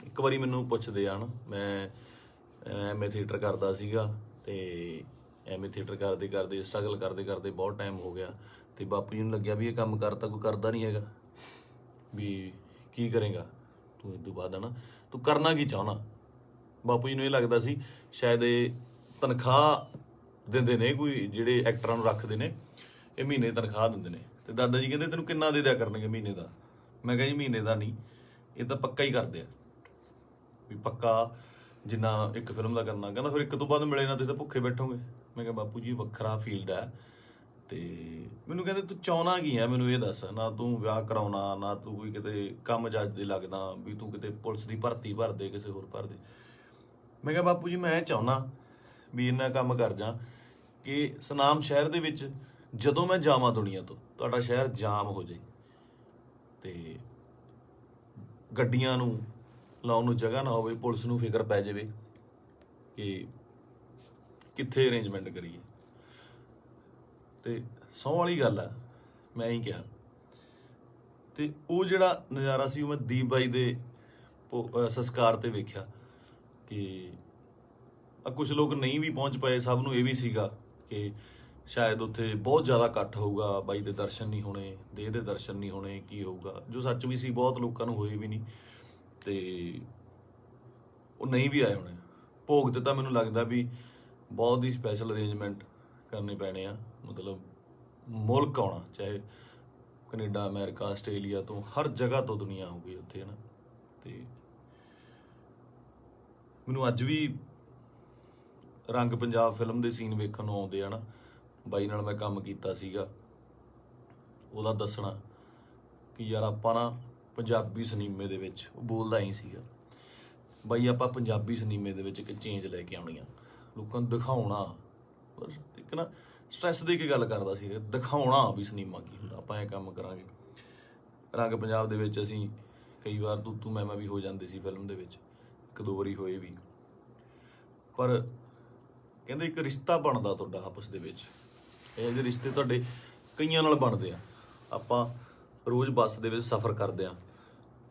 [SPEAKER 1] ਇੱਕ ਵਾਰੀ ਮੈਨੂੰ ਪੁੱਛਦੇ ਆ ਨਾ, ਮੈਂ ਐਮਏ ਥੀਏਟਰ ਕਰਦਾ ਸੀਗਾ, ਤੇ ਐਮਏ ਥੀਏਟਰ ਕਰਦੇ ਕਰਦੇ, ਸਟਰਗਲ ਕਰਦੇ ਕਰਦੇ ਬਹੁਤ ਟਾਈਮ ਹੋ ਗਿਆ, ਤੇ ਬਾਪੂ ਜੀ ਨੂੰ ਲੱਗਿਆ ਵੀ ਇਹ ਕੰਮ ਕਰਤਾ ਕੋਈ ਕਰਦਾ ਨਹੀਂ ਹੈਗਾ, ਵੀ ਕੀ ਕਰੇਗਾ ਤੂੰ ਇਸ ਤੋਂ ਬਾਅਦ, ਹੈ ਨਾ, ਤੂੰ ਕਰਨਾ ਕੀ ਚਾਹੁੰਦਾ। ਬਾਪੂ ਜੀ ਨੂੰ ਇਹ ਲੱਗਦਾ ਸੀ ਸ਼ਾਇਦ ਇਹ ਤਨਖਾਹ ਦਿੰਦੇ ਨੇ, ਕੋਈ ਜਿਹੜੇ ਐਕਟਰਾਂ ਨੂੰ ਰੱਖਦੇ ਨੇ, ਇਹ ਮਹੀਨੇ ਤਨਖਾਹ ਦਿੰਦੇ ਨੇ। ਤੇ ਦਾਦਾ ਜੀ ਕਹਿੰਦੇ ਤੈਨੂੰ ਕਿੰਨਾ ਦੇ ਦਿਆ ਕਰਨਗੇ ਮਹੀਨੇ ਦਾ। ਮੈਂ ਕਿਹਾ ਜੀ ਮਹੀਨੇ ਦਾ ਨਹੀਂ, ਇਹ ਤਾਂ ਪੱਕਾ ਹੀ ਕਰਦੇ ਆ, ਵੀ ਪੱਕਾ ਜਿੰਨਾ ਇੱਕ ਫਿਲਮ ਦਾ ਕਰਨਾ। ਕਹਿੰਦਾ ਫਿਰ ਇੱਕ ਤੋਂ ਬਾਅਦ ਮਿਲੇ ਨਾ ਤੁਸੀਂ ਤਾਂ ਭੁੱਖੇ ਬੈਠੋਗੇ। ਮੈਂ ਕਿਹਾ ਬਾਪੂ ਜੀ ਵੱਖਰਾ ਫੀਲਡ ਹੈ। ਤੇ ਮੈਨੂੰ ਕਹਿੰਦੇ ਤੂੰ ਚਾਹੁੰਦਾ ਕੀ ਹੈ, ਮੈਨੂੰ ਇਹ ਦੱਸ। ਨਾ ਤੂੰ ਵਿਆਹ ਕਰਾਉਣਾ, ਨਾ ਤੂੰ ਕੋਈ ਕਿਤੇ ਕੰਮ ਜੱਜ ਦੇ ਲੱਗਦਾ ਵੀ ਤੂੰ ਕਿਤੇ ਪੁਲਿਸ ਦੀ ਭਰਤੀ ਭਰ ਦੇ, ਕਿਸੇ ਹੋਰ ਭਰ ਦੇ। ਮੈਂ ਕਿਹਾ ਬਾਪੂ ਜੀ ਮੈਂ ਚਾਹੁੰਦਾ ਵੀ ਇੰਨਾ ਕੰਮ ਕਰ ਜਾ ਕਿ ਸੁਨਾਮ ਸ਼ਹਿਰ ਦੇ ਵਿੱਚ ਜਦੋਂ ਮੈਂ ਜਾਵਾਂ ਦੁਨੀਆ ਤੋਂ, ਤੁਹਾਡਾ ਸ਼ਹਿਰ ਜਾਮ ਹੋ ਜਾਏ, ਤੇ ਗੱਡੀਆਂ ਨੂੰ ਲਾਉਣ ਨੂੰ ਜਗ੍ਹਾ ਨਾ ਹੋਵੇ, ਪੁਲਿਸ ਨੂੰ ਫਿਕਰ ਪੈ ਜਾਵੇ ਕਿ ਕਿੱਥੇ ਅਰੇਂਜਮੈਂਟ ਕਰੀਏ। ਤੇ ਸਹੁੰ ਵਾਲੀ ਗੱਲ ਆ, ਮੈਂ ਹੀ ਕਿਹਾ। ਤੇ ਉਹ ਜਿਹੜਾ ਨਜ਼ਾਰਾ ਸੀ ਉਹ ਮੈਂ ਦੀਪ ਬਾਈ ਦੇ ਸੰਸਕਾਰ 'ਤੇ ਵੇਖਿਆ ਕਿ ਕੁਛ ਲੋਕ ਨਹੀਂ ਵੀ ਪਹੁੰਚ ਪਏ। ਸਭ ਨੂੰ ਇਹ ਵੀ ਸੀਗਾ ਕਿ ਸ਼ਾਇਦ ਉੱਥੇ ਬਹੁਤ ਜ਼ਿਆਦਾ ਇਕੱਠ ਹੋਊਗਾ, ਬਾਈ ਦੇ ਦਰਸ਼ਨ ਨਹੀਂ ਹੋਣੇ, ਦੇਹ ਦੇ ਦਰਸ਼ਨ ਨਹੀਂ ਹੋਣੇ, ਕੀ ਹੋਊਗਾ, ਜੋ ਸੱਚ ਵੀ ਸੀ। ਬਹੁਤ ਲੋਕਾਂ ਨੂੰ ਹੋਏ ਵੀ ਨਹੀਂ, ਤੇ ਉਹ ਨਹੀਂ ਵੀ ਆਏ ਹੋਣੇ। ਭੋਗ 'ਤੇ ਤਾਂ ਮੈਨੂੰ ਲੱਗਦਾ ਵੀ ਬਹੁਤ ਹੀ ਸਪੈਸ਼ਲ ਅਰੇਂਜਮੈਂਟ ਕਰਨੇ ਪੈਣੇ ਆ। ਮਤਲਬ ਮੁਲਕ ਆਉਣਾ, ਚਾਹੇ ਕੈਨੇਡਾ, ਅਮਰੀਕਾ, ਆਸਟ੍ਰੇਲੀਆ ਤੋਂ, ਹਰ ਜਗ੍ਹਾ ਤੋਂ ਦੁਨੀਆ ਆਊਗੀ ਉੱਥੇ, ਹੈ ਨਾ। ਤੇ ਮੈਨੂੰ ਅੱਜ ਵੀ ਰੰਗ ਪੰਜਾਬ ਫਿਲਮ ਦੇ ਸੀਨ ਵੇਖਣ ਨੂੰ ਆਉਂਦੇ ਆ ਨਾ, ਬਾਈ ਨਾਲ ਮੈਂ ਕੰਮ ਕੀਤਾ ਸੀਗਾ, ਉਹਦਾ ਦੱਸਣਾ ਕਿ ਯਾਰ ਆਪਾਂ ਨਾ ਪੰਜਾਬੀ ਸਿਨੇਮੇ ਦੇ ਵਿੱਚ, ਉਹ ਬੋਲਦਾ ਹੀ ਸੀਗਾ, ਬਾਈ ਆਪਾਂ ਪੰਜਾਬੀ ਸਿਨੇਮੇ ਦੇ ਵਿੱਚ ਇੱਕ ਚੇਂਜ ਲੈ ਕੇ ਆਉਣੀ ਆ, ਲੋਕਾਂ ਨੂੰ ਦਿਖਾਉਣਾ, ਇੱਕ ਨਾ ਸਟ੍ਰੈਸ ਦੇ ਕੇ ਗੱਲ ਕਰਦਾ ਸੀ, ਦਿਖਾਉਣਾ ਵੀ ਸਿਨੇਮਾ ਕੀ ਹੁੰਦਾ, ਆਪਾਂ ਇਹ ਕੰਮ ਕਰਾਂਗੇ। ਰੰਗ ਪੰਜਾਬ ਦੇ ਵਿੱਚ ਅਸੀਂ ਕਈ ਵਾਰ ਤੂੰ ਮੈਂ ਵੀ ਹੋ ਜਾਂਦੇ ਸੀ ਫਿਲਮ ਦੇ ਵਿੱਚ, 1-2 ਵਾਰੀ ਹੋਏ ਵੀ, ਪਰ ਕਹਿੰਦੇ ਇੱਕ ਰਿਸ਼ਤਾ ਬਣਦਾ ਤੁਹਾਡਾ ਆਪਸ ਦੇ ਵਿੱਚ, ਇਹ ਜਿਹੇ ਰਿਸ਼ਤੇ ਤੁਹਾਡੇ ਕਈਆਂ ਨਾਲ ਬਣਦੇ ਆ। ਆਪਾਂ ਰੋਜ਼ ਬੱਸ ਦੇ ਵਿੱਚ ਸਫ਼ਰ ਕਰਦੇ ਆ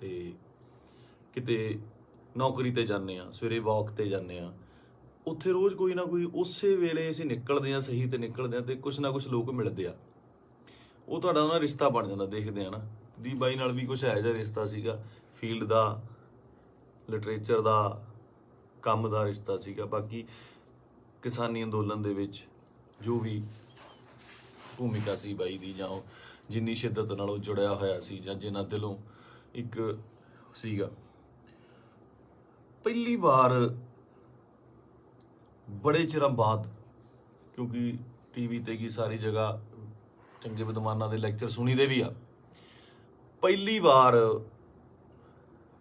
[SPEAKER 1] ਤੇ ਕਿਤੇ ਨੌਕਰੀ ਤੇ ਜਾਂਦੇ ਆ, ਸਵੇਰੇ ਵਾਕ ਤੇ ਜਾਂਦੇ ਆ, ਉੱਥੇ ਰੋਜ਼ ਕੋਈ ਨਾ ਕੋਈ ਉਸੇ ਵੇਲੇ ਅਸੀਂ ਨਿਕਲਦੇ ਆ, ਸਹੀ ਤੇ ਨਿਕਲਦੇ ਆ ਤੇ ਕੁਛ ਨਾ ਕੁਛ ਲੋਕ ਮਿਲਦੇ ਆ, ਉਹ ਤੁਹਾਡਾ ਨਾ ਰਿਸ਼ਤਾ ਬਣ ਜਾਂਦਾ। ਦੇਖਦੇ ਆ ਨਾ, ਦੀ ਬਾਈ ਨਾਲ ਵੀ ਕੁਛ ਇਹੋ ਜਿਹਾ ਰਿਸ਼ਤਾ ਸੀਗਾ, ਫੀਲਡ ਦਾ, ਲਿਟਰੇਚਰ ਦਾ, ਕੰਮ ਦਾ ਰਿਸ਼ਤਾ ਸੀਗਾ। ਬਾਕੀ ਕਿਸਾਨੀ ਅੰਦੋਲਨ ਦੇ ਵਿੱਚ ਜੋ ਵੀ ਭੂਮਿਕਾ ਸੀ ਬਾਈ ਦੀ, ਜਾਂ ਉਹ ਜਿੰਨੀ ਸ਼ਿੱਦਤ ਨਾਲ ਉਹ ਜੁੜਿਆ ਹੋਇਆ ਸੀ, ਜਾਂ ਜਿੰਨਾ ਦਿਲੋਂ ਇੱਕ ਸੀਗਾ। ਪਹਿਲੀ ਵਾਰ ਬੜੇ ਚਿਰਾਂ ਬਾਅਦ, ਕਿਉਂਕਿ ਟੀਵੀ ਤੇ ਕੀ ਸਾਰੀ ਜਗ੍ਹਾ ਚੰਗੇ ਵਿਦਵਾਨਾਂ ਦੇ ਲੈਕਚਰ ਸੁਣੀਦੇ ਵੀ ਆ, ਪਹਿਲੀ ਵਾਰ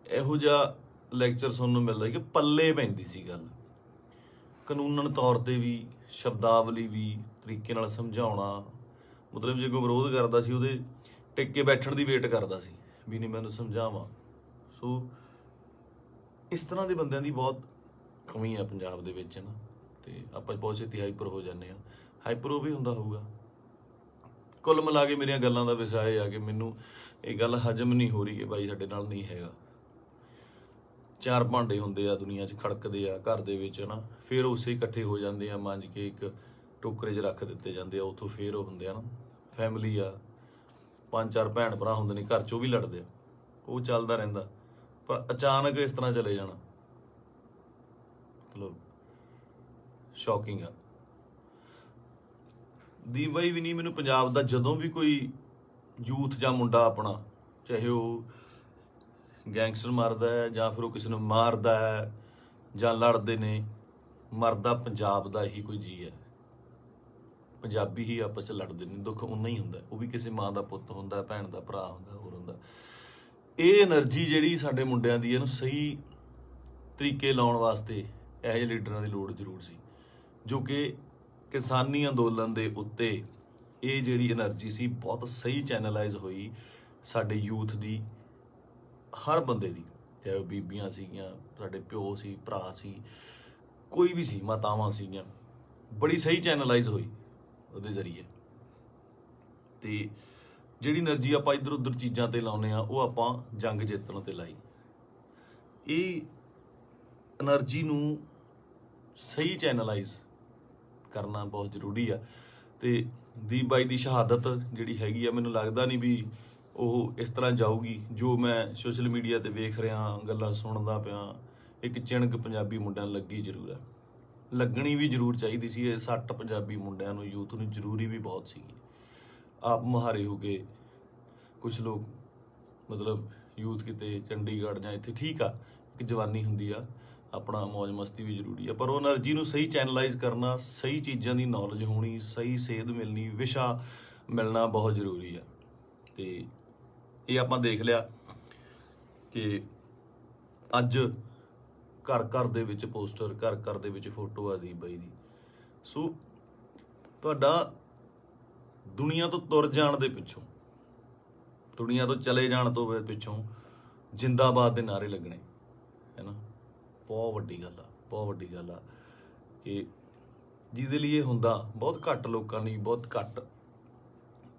[SPEAKER 1] ਇਹੋ ਜਿਹਾ ਲੈਕਚਰ ਸੁਣਨ ਨੂੰ ਮਿਲਦਾ ਕਿ ਪੱਲੇ ਪੈਂਦੀ ਸੀ ਗੱਲ, ਕਾਨੂੰਨਨ ਤੌਰ ਤੇ ਵੀ, ਸ਼ਬਦਾਵਲੀ ਵੀ, ਤਰੀਕੇ ਨਾਲ ਸਮਝਾਉਣਾ। ਮਤਲਬ ਜੇ ਕੋਈ ਵਿਰੋਧ ਕਰਦਾ ਸੀ, ਉਹਦੇ ਟਿਕ ਕੇ ਬੈਠਣ ਦੀ ਵੇਟ ਕਰਦਾ ਸੀ ਵੀ ਨਹੀਂ ਮੈਨੂੰ ਸਮਝਾਵਾਂ। ਸੋ ਇਸ ਤਰ੍ਹਾਂ ਦੇ ਬੰਦਿਆਂ ਦੀ ਬਹੁਤ ਕਮੀ ਆ ਪੰਜਾਬ ਦੇ ਵਿੱਚ ਨਾ, ਤੇ ਆਪਾਂ ਬਹੁਤ ਛੇਤੀ ਹਾਈਪਰ ਹੋ ਜਾਂਦੇ ਆ। ਹਾਈਪਰ ਉਹ ਵੀ ਹੁੰਦਾ ਹੋਊਗਾ। ਕੁੱਲ ਮਿਲਾ ਕੇ ਮੇਰੀਆਂ ਗੱਲਾਂ ਦਾ ਵਿਸ਼ਾ ਇਹ ਆ ਕਿ ਮੈਨੂੰ ਇਹ ਗੱਲ ਹਜਮ ਨਹੀਂ ਹੋ ਰਹੀ ਕਿ ਬਾਈ ਸਾਡੇ ਨਾਲ ਨਹੀਂ ਹੈਗਾ। 4 ਭਾਂਡੇ ਹੁੰਦੇ ਆ ਦੁਨੀਆ 'ਚ, ਖੜਕਦੇ ਆ ਘਰ ਦੇ ਵਿੱਚ ਨਾ, ਫਿਰ ਉਸੇ ਇਕੱਠੇ ਹੋ ਜਾਂਦੇ ਆ, ਮਾਂਜ ਕੇ ਇੱਕ ਟੋਕਰੇ 'ਚ ਰੱਖ ਦਿੱਤੇ ਜਾਂਦੇ ਆ, ਉੱਥੋਂ ਫਿਰ ਉਹ ਹੁੰਦੇ ਆ ਨਾ ਫੈਮਿਲੀ ਆ, 5-4 ਭੈਣ ਭਰਾ ਹੁੰਦੇ ਨੇ ਘਰ 'ਚ, ਉਹ ਵੀ ਲੜਦੇ ਆ, ਉਹ ਚੱਲਦਾ ਰਹਿੰਦਾ। ਪਰ ਅਚਾਨਕ ਇਸ ਤਰ੍ਹਾਂ ਚਲੇ ਜਾਣਾ ਮਤਲਬ ਸ਼ੌਕਿੰਗ ਆ। ਦੀਪ ਬਾਈ ਵੀ ਨਹੀਂ, ਮੈਨੂੰ ਪੰਜਾਬ ਦਾ ਜਦੋਂ ਵੀ ਕੋਈ ਯੂਥ ਜਾਂ ਮੁੰਡਾ ਆਪਣਾ, ਚਾਹੇ ਉਹ ਗੈਂਗਸਟਰ ਮਾਰਦਾ ਹੈ ਜਾਂ ਫਿਰ ਉਹ ਕਿਸੇ ਨੂੰ ਮਾਰਦਾ ਹੈ ਜਾਂ ਲੜਦੇ ਨੇ, ਮਰਦਾ ਪੰਜਾਬ ਦਾ ਹੀ ਕੋਈ ਜੀ ਹੈ। ਪੰਜਾਬੀ ਹੀ ਆਪਸ 'ਚ ਲੜਦੇ ਨੇ, ਦੁੱਖ ਉਨਾ ਹੀ ਹੁੰਦਾ, ਉਹ ਵੀ ਕਿਸੇ ਮਾਂ ਦਾ ਪੁੱਤ ਹੁੰਦਾ, ਭੈਣ ਦਾ ਭਰਾ ਹੁੰਦਾ, ਹੋਰ ਹੁੰਦਾ। ਇਹ એનર્ਜੀ ਜਿਹੜੀ ਸਾਡੇ ਮੁੰਡਿਆਂ ਦੀ, ਇਹਨੂੰ ਸਹੀ ਤਰੀਕੇ ਲਾਉਣ ਵਾਸਤੇ ਇਹੋ ਜਿਹੇ ਲੀਡਰਾਂ ਦੀ ਲੋੜ ਜ਼ਰੂਰ ਸੀ, ਜੋ ਕਿ ਕਿਸਾਨੀ ਅੰਦੋਲਨ ਦੇ ਉੱਤੇ ਇਹ ਜਿਹੜੀ એનર્ਜੀ ਸੀ ਬਹੁਤ ਸਹੀ ਚੈਨਲਾਈਜ਼ ਹੋਈ ਸਾਡੇ ਯੂਥ ਦੀ, ਹਰ ਬੰਦੇ ਦੀ, ਚਾਹੇ ਉਹ ਬੀਬੀਆਂ ਸੀਗੀਆਂ, ਸਾਡੇ ਪਿਓ ਸੀ, ਭਰਾ ਸੀ, ਕੋਈ ਵੀ ਸੀ, ਮਾਤਾਵਾਂ ਸੀਗੀਆਂ, ਬੜੀ ਸਹੀ ਚੈਨਲਾਈਜ਼ ਹੋਈ ਉਹਦੇ ਜ਼ਰੀਏ। ਤੇ ਜਿਹੜੀ એનર્ਜੀ ਆਪਾਂ ਇੱਧਰ ਉੱਧਰ ਚੀਜ਼ਾਂ ਤੇ ਲਾਉਂਦੇ ਆ, ਉਹ ਆਪਾਂ ਜੰਗ ਜਿੱਤਣ ਤੇ ਲਾਈ। ਇਹ એનર્ਜੀ ਨੂੰ ਸਹੀ ਚੈਨਲਾਈਜ਼ ਕਰਨਾ ਬਹੁਤ ਜ਼ਰੂਰੀ ਆ। ਤੇ ਦੀਪ ਬਾਈ ਦੀ ਸ਼ਹਾਦਤ ਜਿਹੜੀ ਹੈਗੀ ਆ, ਮੈਨੂੰ ਲੱਗਦਾ ਨਹੀਂ ਵੀ ਉਹ ਇਸ ਤਰ੍ਹਾਂ ਜਾਊਗੀ। ਜੋ ਮੈਂ ਸੋਸ਼ਲ ਮੀਡੀਆ ਤੇ ਵੇਖ ਰਿਹਾ, ਗੱਲਾਂ ਸੁਣਦਾ ਪਿਆ, ਇੱਕ ਚਿਣਕ ਪੰਜਾਬੀ ਮੁੰਡਿਆਂ ਨੂੰ ਲੱਗੀ ਜ਼ਰੂਰ ਆ, ਲੱਗਣੀ ਵੀ ਜ਼ਰੂਰ ਚਾਹੀਦੀ ਸੀ। ਇਹ 60 ਪੰਜਾਬੀ ਮੁੰਡਿਆਂ ਨੂੰ, ਯੂਥ ਨੂੰ ਜ਼ਰੂਰੀ ਵੀ ਬਹੁਤ ਸੀਗੀ। ਆਪ ਮੁਹਾਰੇ ਹੋ ਕੇ ਕੁਛ ਲੋਕ, ਮਤਲਬ ਯੂਥ ਕਿਤੇ ਚੰਡੀਗੜ੍ਹ ਜਾਂ ਇੱਥੇ, ਠੀਕ ਆ, ਇੱਕ ਜਵਾਨੀ ਹੁੰਦੀ ਆ, ਆਪਣਾ ਮੌਜ ਮਸਤੀ ਵੀ ਜ਼ਰੂਰੀ ਆ, ਪਰ ਉਹ એનર્ਜੀ ਨੂੰ ਸਹੀ ਚੈਨਲਾਈਜ਼ ਕਰਨਾ, ਸਹੀ ਚੀਜ਼ਾਂ ਦੀ ਨੌਲੇਜ ਹੋਣੀ, ਸਹੀ ਸੇਧ ਮਿਲਣੀ, ਵਿਸ਼ਾ ਮਿਲਣਾ ਬਹੁਤ ਜ਼ਰੂਰੀ ਆ। ਤੇ ਇਹ ਆਪਾਂ ਦੇਖ ਲਿਆ ਕਿ ਅੱਜ ਘਰ ਘਰ ਦੇ ਵਿੱਚ ਪੋਸਟਰ, ਘਰ ਘਰ ਦੇ ਵਿੱਚ ਫੋਟੋ ਆ ਦੀਪ ਬਾਈ ਦੀ। ਸੋ ਤੁਹਾਡਾ ਦੁਨੀਆ ਤੋਂ ਤੁਰ ਜਾਣ ਦੇ ਪਿੱਛੋਂ, ਦੁਨੀਆ ਤੋਂ ਚਲੇ ਜਾਣ ਤੋਂ ਪਿੱਛੋਂ ਜਿੰਦਾਬਾਦ ਦੇ ਨਾਅਰੇ ਲੱਗਣੇ ਹੈ ਨਾ, ਬਹੁਤ ਵੱਡੀ ਗੱਲ ਆ, ਬਹੁਤ ਵੱਡੀ ਗੱਲ ਆ। ਕਿ ਜਿਹਦੇ ਲਈ ਇਹ ਹੁੰਦਾ ਬਹੁਤ ਘੱਟ ਲੋਕਾਂ ਲਈ, ਬਹੁਤ ਘੱਟ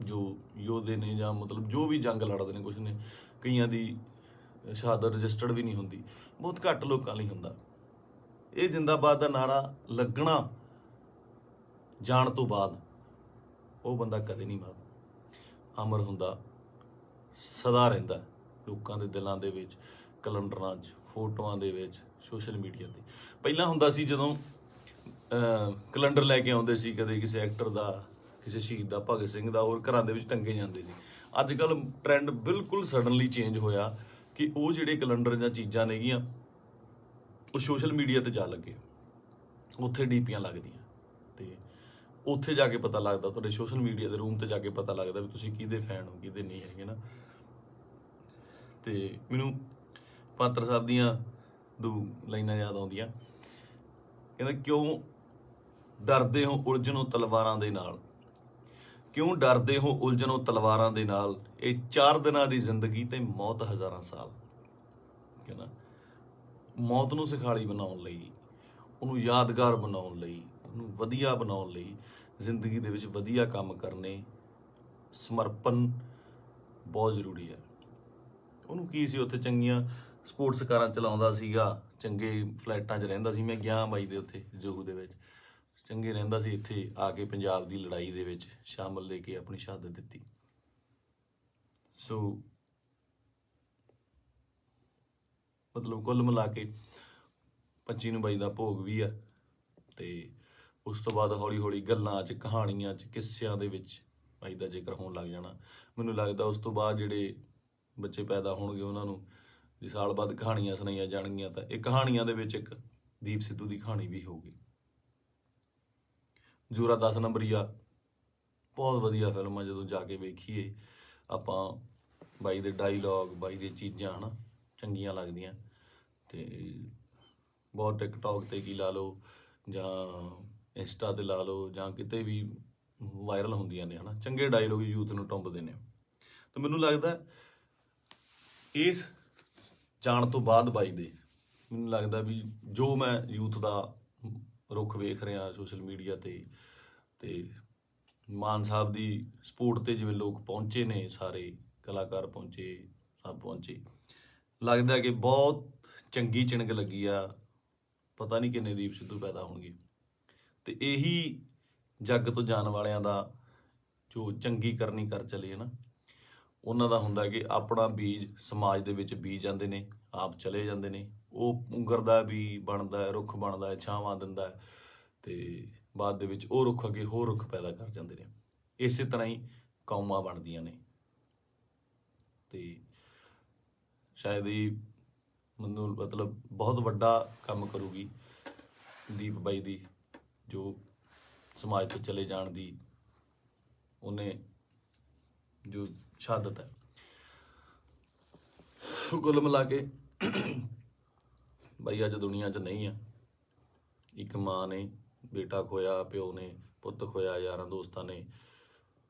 [SPEAKER 1] ਜੋ ਯੋਧੇ ਨੇ ਜਾਂ ਮਤਲਬ ਜੋ ਵੀ ਜੰਗ ਲੜਦੇ ਨੇ, ਕੁਛ ਨੇ, ਕਈਆਂ ਦੀ ਸ਼ਹਾਦਤ ਰਜਿਸਟਰਡ ਵੀ ਨਹੀਂ ਹੁੰਦੀ, ਬਹੁਤ ਘੱਟ ਲੋਕਾਂ ਲਈ ਹੁੰਦਾ। ਇਹ ਜਿੰਦਾਬਾਦ ਦਾ ਨਾਰਾ ਲੱਗਣਾ ਜਾਣ ਤੋਂ ਬਾਅਦ ਉਹ ਬੰਦਾ ਕਦੇ ਨਹੀਂ ਮਰਦਾ, ਅਮਰ ਹੁੰਦਾ, ਸਦਾ ਰਹਿੰਦਾ ਲੋਕਾਂ ਦੇ ਦਿਲਾਂ ਦੇ ਵਿੱਚ, ਕੈਲੰਡਰਾਂ 'ਚ, ਫੋਟੋਆਂ ਦੇ ਵਿੱਚ, ਸੋਸ਼ਲ ਮੀਡੀਆ ਤੇ। ਪਹਿਲਾਂ ਹੁੰਦਾ ਸੀ ਜਦੋਂ ਕੈਲੰਡਰ ਲੈ ਕੇ ਆਉਂਦੇ ਸੀ, ਕਦੇ ਕਿਸੇ ਐਕਟਰ ਦਾ, ਕਿਸੇ ਸ਼ਹੀਦ ਦਾ, ਭਗਤ ਸਿੰਘ ਦਾ, ਹੋਰ ਘਰਾਂ ਦੇ ਵਿੱਚ ਟੰਗੇ ਜਾਂਦੇ ਸੀ। ਅੱਜ ਕੱਲ੍ਹ ਟ੍ਰੈਂਡ ਬਿਲਕੁਲ ਸਡਨਲੀ ਚੇਂਜ ਹੋਇਆ ਕਿ ਉਹ ਜਿਹੜੇ ਕੈਲੰਡਰ ਜਾਂ ਚੀਜ਼ਾਂ ਨੇਗੀਆਂ, ਉਹ ਸੋਸ਼ਲ ਮੀਡੀਆ ਤੇ ਜਾ ਲੱਗੇ, ਉੱਥੇ ਡੀਪੀਆਂ ਲੱਗਦੀਆਂ ਤੇ ਉੱਥੇ ਜਾ ਕੇ ਪਤਾ ਲੱਗਦਾ, ਤੁਹਾਡੇ ਸੋਸ਼ਲ ਮੀਡੀਆ ਦੇ ਰੂਮ ਤੇ ਜਾ ਕੇ ਪਤਾ ਲੱਗਦਾ ਵੀ ਤੁਸੀਂ ਕਿਹਦੇ ਫੈਨ ਹੋ ਕਿਹਦੇ ਨਹੀਂ ਹੈਗੇ ਨਾ। ਤੇ ਮੈਨੂੰ ਪਾਤਰ ਸਾਹਿਬ ਦੀਆਂ ਦੋ ਲਾਈਨਾਂ ਯਾਦ ਆਉਂਦੀਆਂ, ਕਹਿੰਦਾ ਕਿਉਂ ਡਰਦੇ ਹੋ ਉਲਝਣੋਂ ਤਲਵਾਰਾਂ ਦੇ ਨਾਲ, ਕਿਉਂ ਡਰਦੇ ਹੋ ਉਲਝਣੋਂ ਤਲਵਾਰਾਂ ਦੇ ਨਾਲ, ਇਹ 4 ਦਿਨਾਂ ਦੀ ਜ਼ਿੰਦਗੀ ਤੇ ਮੌਤ ਹਜ਼ਾਰਾਂ ਸਾਲ। ਕਹਿੰਦਾ ਮੌਤ ਨੂੰ ਸਿਖਾਲੀ ਬਣਾਉਣ ਲਈ, ਉਹਨੂੰ ਯਾਦਗਾਰ ਬਣਾਉਣ ਲਈ, ਉਹਨੂੰ ਵਧੀਆ ਬਣਾਉਣ ਲਈ ਜ਼ਿੰਦਗੀ ਦੇ ਵਿੱਚ ਵਧੀਆ ਕੰਮ ਕਰਨੇ, ਸਮਰਪਣ ਬਹੁਤ ਜ਼ਰੂਰੀ ਹੈ। ਉਹਨੂੰ ਕੀ ਸੀ, ਉੱਥੇ ਚੰਗੀਆਂ ਸਪੋਰਟਸ ਕਾਰਾਂ ਚਲਾਉਂਦਾ ਸੀਗਾ, ਚੰਗੇ ਫਲੈਟਾਂ 'ਚ ਰਹਿੰਦਾ ਸੀ। ਮੈਂ ਗਿਆ ਬਾਈ ਦੇ ਉੱਥੇ ਜੋਹੂ ਦੇ ਵਿੱਚ, ਚੰਗੇ ਰਹਿੰਦਾ ਸੀ। ਇੱਥੇ ਆ ਕੇ ਪੰਜਾਬ ਦੀ ਲੜਾਈ ਦੇ ਵਿੱਚ ਸ਼ਾਮਲ ਲੈ ਕੇ ਆਪਣੀ ਸ਼ਹਾਦਤ ਦਿੱਤੀ। ਸੋ ਮਤਲਬ ਕੁੱਲ ਮਿਲਾ ਕੇ 25 ਨੂੰ ਬਾਈ ਦਾ ਭੋਗ ਵੀ ਆ, ਤੇ ਉਸ ਤੋਂ ਬਾਅਦ ਹੌਲੀ ਹੌਲੀ ਗੱਲਾਂ 'ਚ, ਕਹਾਣੀਆਂ 'ਚ, ਕਿੱਸਿਆਂ ਦੇ ਵਿੱਚ ਬਾਈ ਦਾ ਜ਼ਿਕਰ ਹੋਣ ਲੱਗ ਜਾਣਾ। ਮੈਨੂੰ ਲੱਗਦਾ ਉਸ ਤੋਂ ਬਾਅਦ ਜਿਹੜੇ ਬੱਚੇ ਪੈਦਾ ਹੋਣਗੇ ਉਹਨਾਂ ਨੂੰ ਜੇ ਸਾਲ ਬਾਅਦ ਕਹਾਣੀਆਂ ਸੁਣਾਈਆਂ ਜਾਣਗੀਆਂ ਤਾਂ ਇਹ ਕਹਾਣੀਆਂ ਦੇ ਵਿੱਚ ਇੱਕ ਦੀਪ ਸਿੱਧੂ ਦੀ ਕਹਾਣੀ ਵੀ ਹੋਊਗੀ। ਜੋਰਾ 10 ਨੰਬਰੀਆ ਬਹੁਤ ਵਧੀਆ ਫਿਲਮ ਆ, ਜਦੋਂ ਜਾ ਕੇ ਵੇਖੀਏ ਆਪਾਂ, ਬਾਈ ਦੇ ਡਾਇਲੋਗ, ਬਾਈ ਦੀਆਂ ਚੀਜ਼ਾਂ ਹਨਾ ਚੰਗੀਆਂ ਲੱਗਦੀਆਂ। ਤੇ ਬਹੁਤ ਟਿਕਟੋਕ ਤੇ ਕੀ ਲਾ ਲਓ ਜਾਂ ਇੰਸਟਾ ਤੇ ਲਾ ਲਓ ਜਾਂ ਕਿਤੇ ਵੀ ਵਾਇਰਲ ਹੁੰਦੀਆਂ ਨੇ ਹਨਾ, ਚੰਗੇ ਡਾਇਲੋਗ ਯੂਥ ਨੂੰ ਟੁੰਬਦੇ ਨੇ। ਤੇ ਮੈਨੂੰ ਲੱਗਦਾ ਇਸ ਜਾਣ ਤੋਂ ਬਾਅਦ ਬਾਈ ਦੇ, ਮੈਨੂੰ ਲੱਗਦਾ ਵੀ ਜੋ ਮੈਂ ਯੂਥ ਦਾ ਰੁੱਖ ਵੇਖ ਰਿਹਾ ਸੋਸ਼ਲ ਮੀਡੀਆ ਤੇ ਮਾਨ ਸਾਹਿਬ ਦੀ ਸਪੋਰਟ ਤੇ ਜਿਵੇਂ ਲੋਕ ਪਹੁੰਚੇ ਨੇ, ਸਾਰੇ ਕਲਾਕਾਰ ਪਹੁੰਚੇ, ਸਭ ਪਹੁੰਚੇ, ਲੱਗਦਾ ਕਿ ਬਹੁਤ ਚੰਗੀ ਚਿਣਗ ਲੱਗੀ ਆ। ਪਤਾ ਨਹੀਂ ਕਿੰਨੇ ਦੀਪ ਸਿੱਧੂ ਪੈਦਾ ਹੋਣਗੇ। ਤੇ ਇਹੀ ਜੱਗ ਤੋਂ ਜਾਣ ਵਾਲਿਆਂ ਦਾ ਜੋ ਚੰਗੀ ਕਰਨੀ ਕਰ ਚਲੇ ਨਾ, ਉਹਨਾਂ ਦਾ ਹੁੰਦਾ ਕਿ ਆਪਣਾ ਬੀਜ ਸਮਾਜ ਦੇ ਵਿੱਚ ਬੀਜ ਜਾਂਦੇ ਨੇ, ਆਪ ਚਲੇ ਜਾਂਦੇ ਨੇ, ਉਹ ਉਗਰਦਾ ਵੀ ਬਣਦਾ ਹੈ, ਰੁੱਖ ਬਣਦਾ ਹੈ, ਛਾਵਾਂ ਦਿੰਦਾ ਹੈ, ਤੇ ਬਾਅਦ ਦੇ ਵਿੱਚ ਉਹ ਰੁੱਖ ਅੱਗੇ ਹੋਰ ਰੁੱਖ ਪੈਦਾ ਕਰ ਜਾਂਦੇ ਨੇ। ਇਸੇ ਤਰ੍ਹਾਂ ਹੀ ਕੌਮਾਂ ਬਣਦੀਆਂ ਨੇ। ਤੇ ਸ਼ਾਇਦ ਇਹ ਮੈਨੂੰ ਮਤਲਬ ਬਹੁਤ ਵੱਡਾ ਕੰਮ ਕਰੂਗੀ ਦੀਪ ਬਾਈ ਦੀ, ਜੋ ਸਮਾਜ ਤੋਂ ਚਲੇ ਜਾਣ ਦੀ ਉਹਨੇ ਜੋ ਸ਼ਹਾਦਤ ਹੈ। ਕੁੱਲ ਮਿਲਾ ਕੇ ਬਾਈ ਅੱਜ ਦੁਨੀਆ 'ਚ ਨਹੀਂ ਆ। ਇੱਕ ਮਾਂ ਨੇ ਬੇਟਾ ਖੋਇਆ, ਪਿਓ ਨੇ ਪੁੱਤ ਖੋਇਆ, ਯਾਰਾਂ ਦੋਸਤਾਂ ਨੇ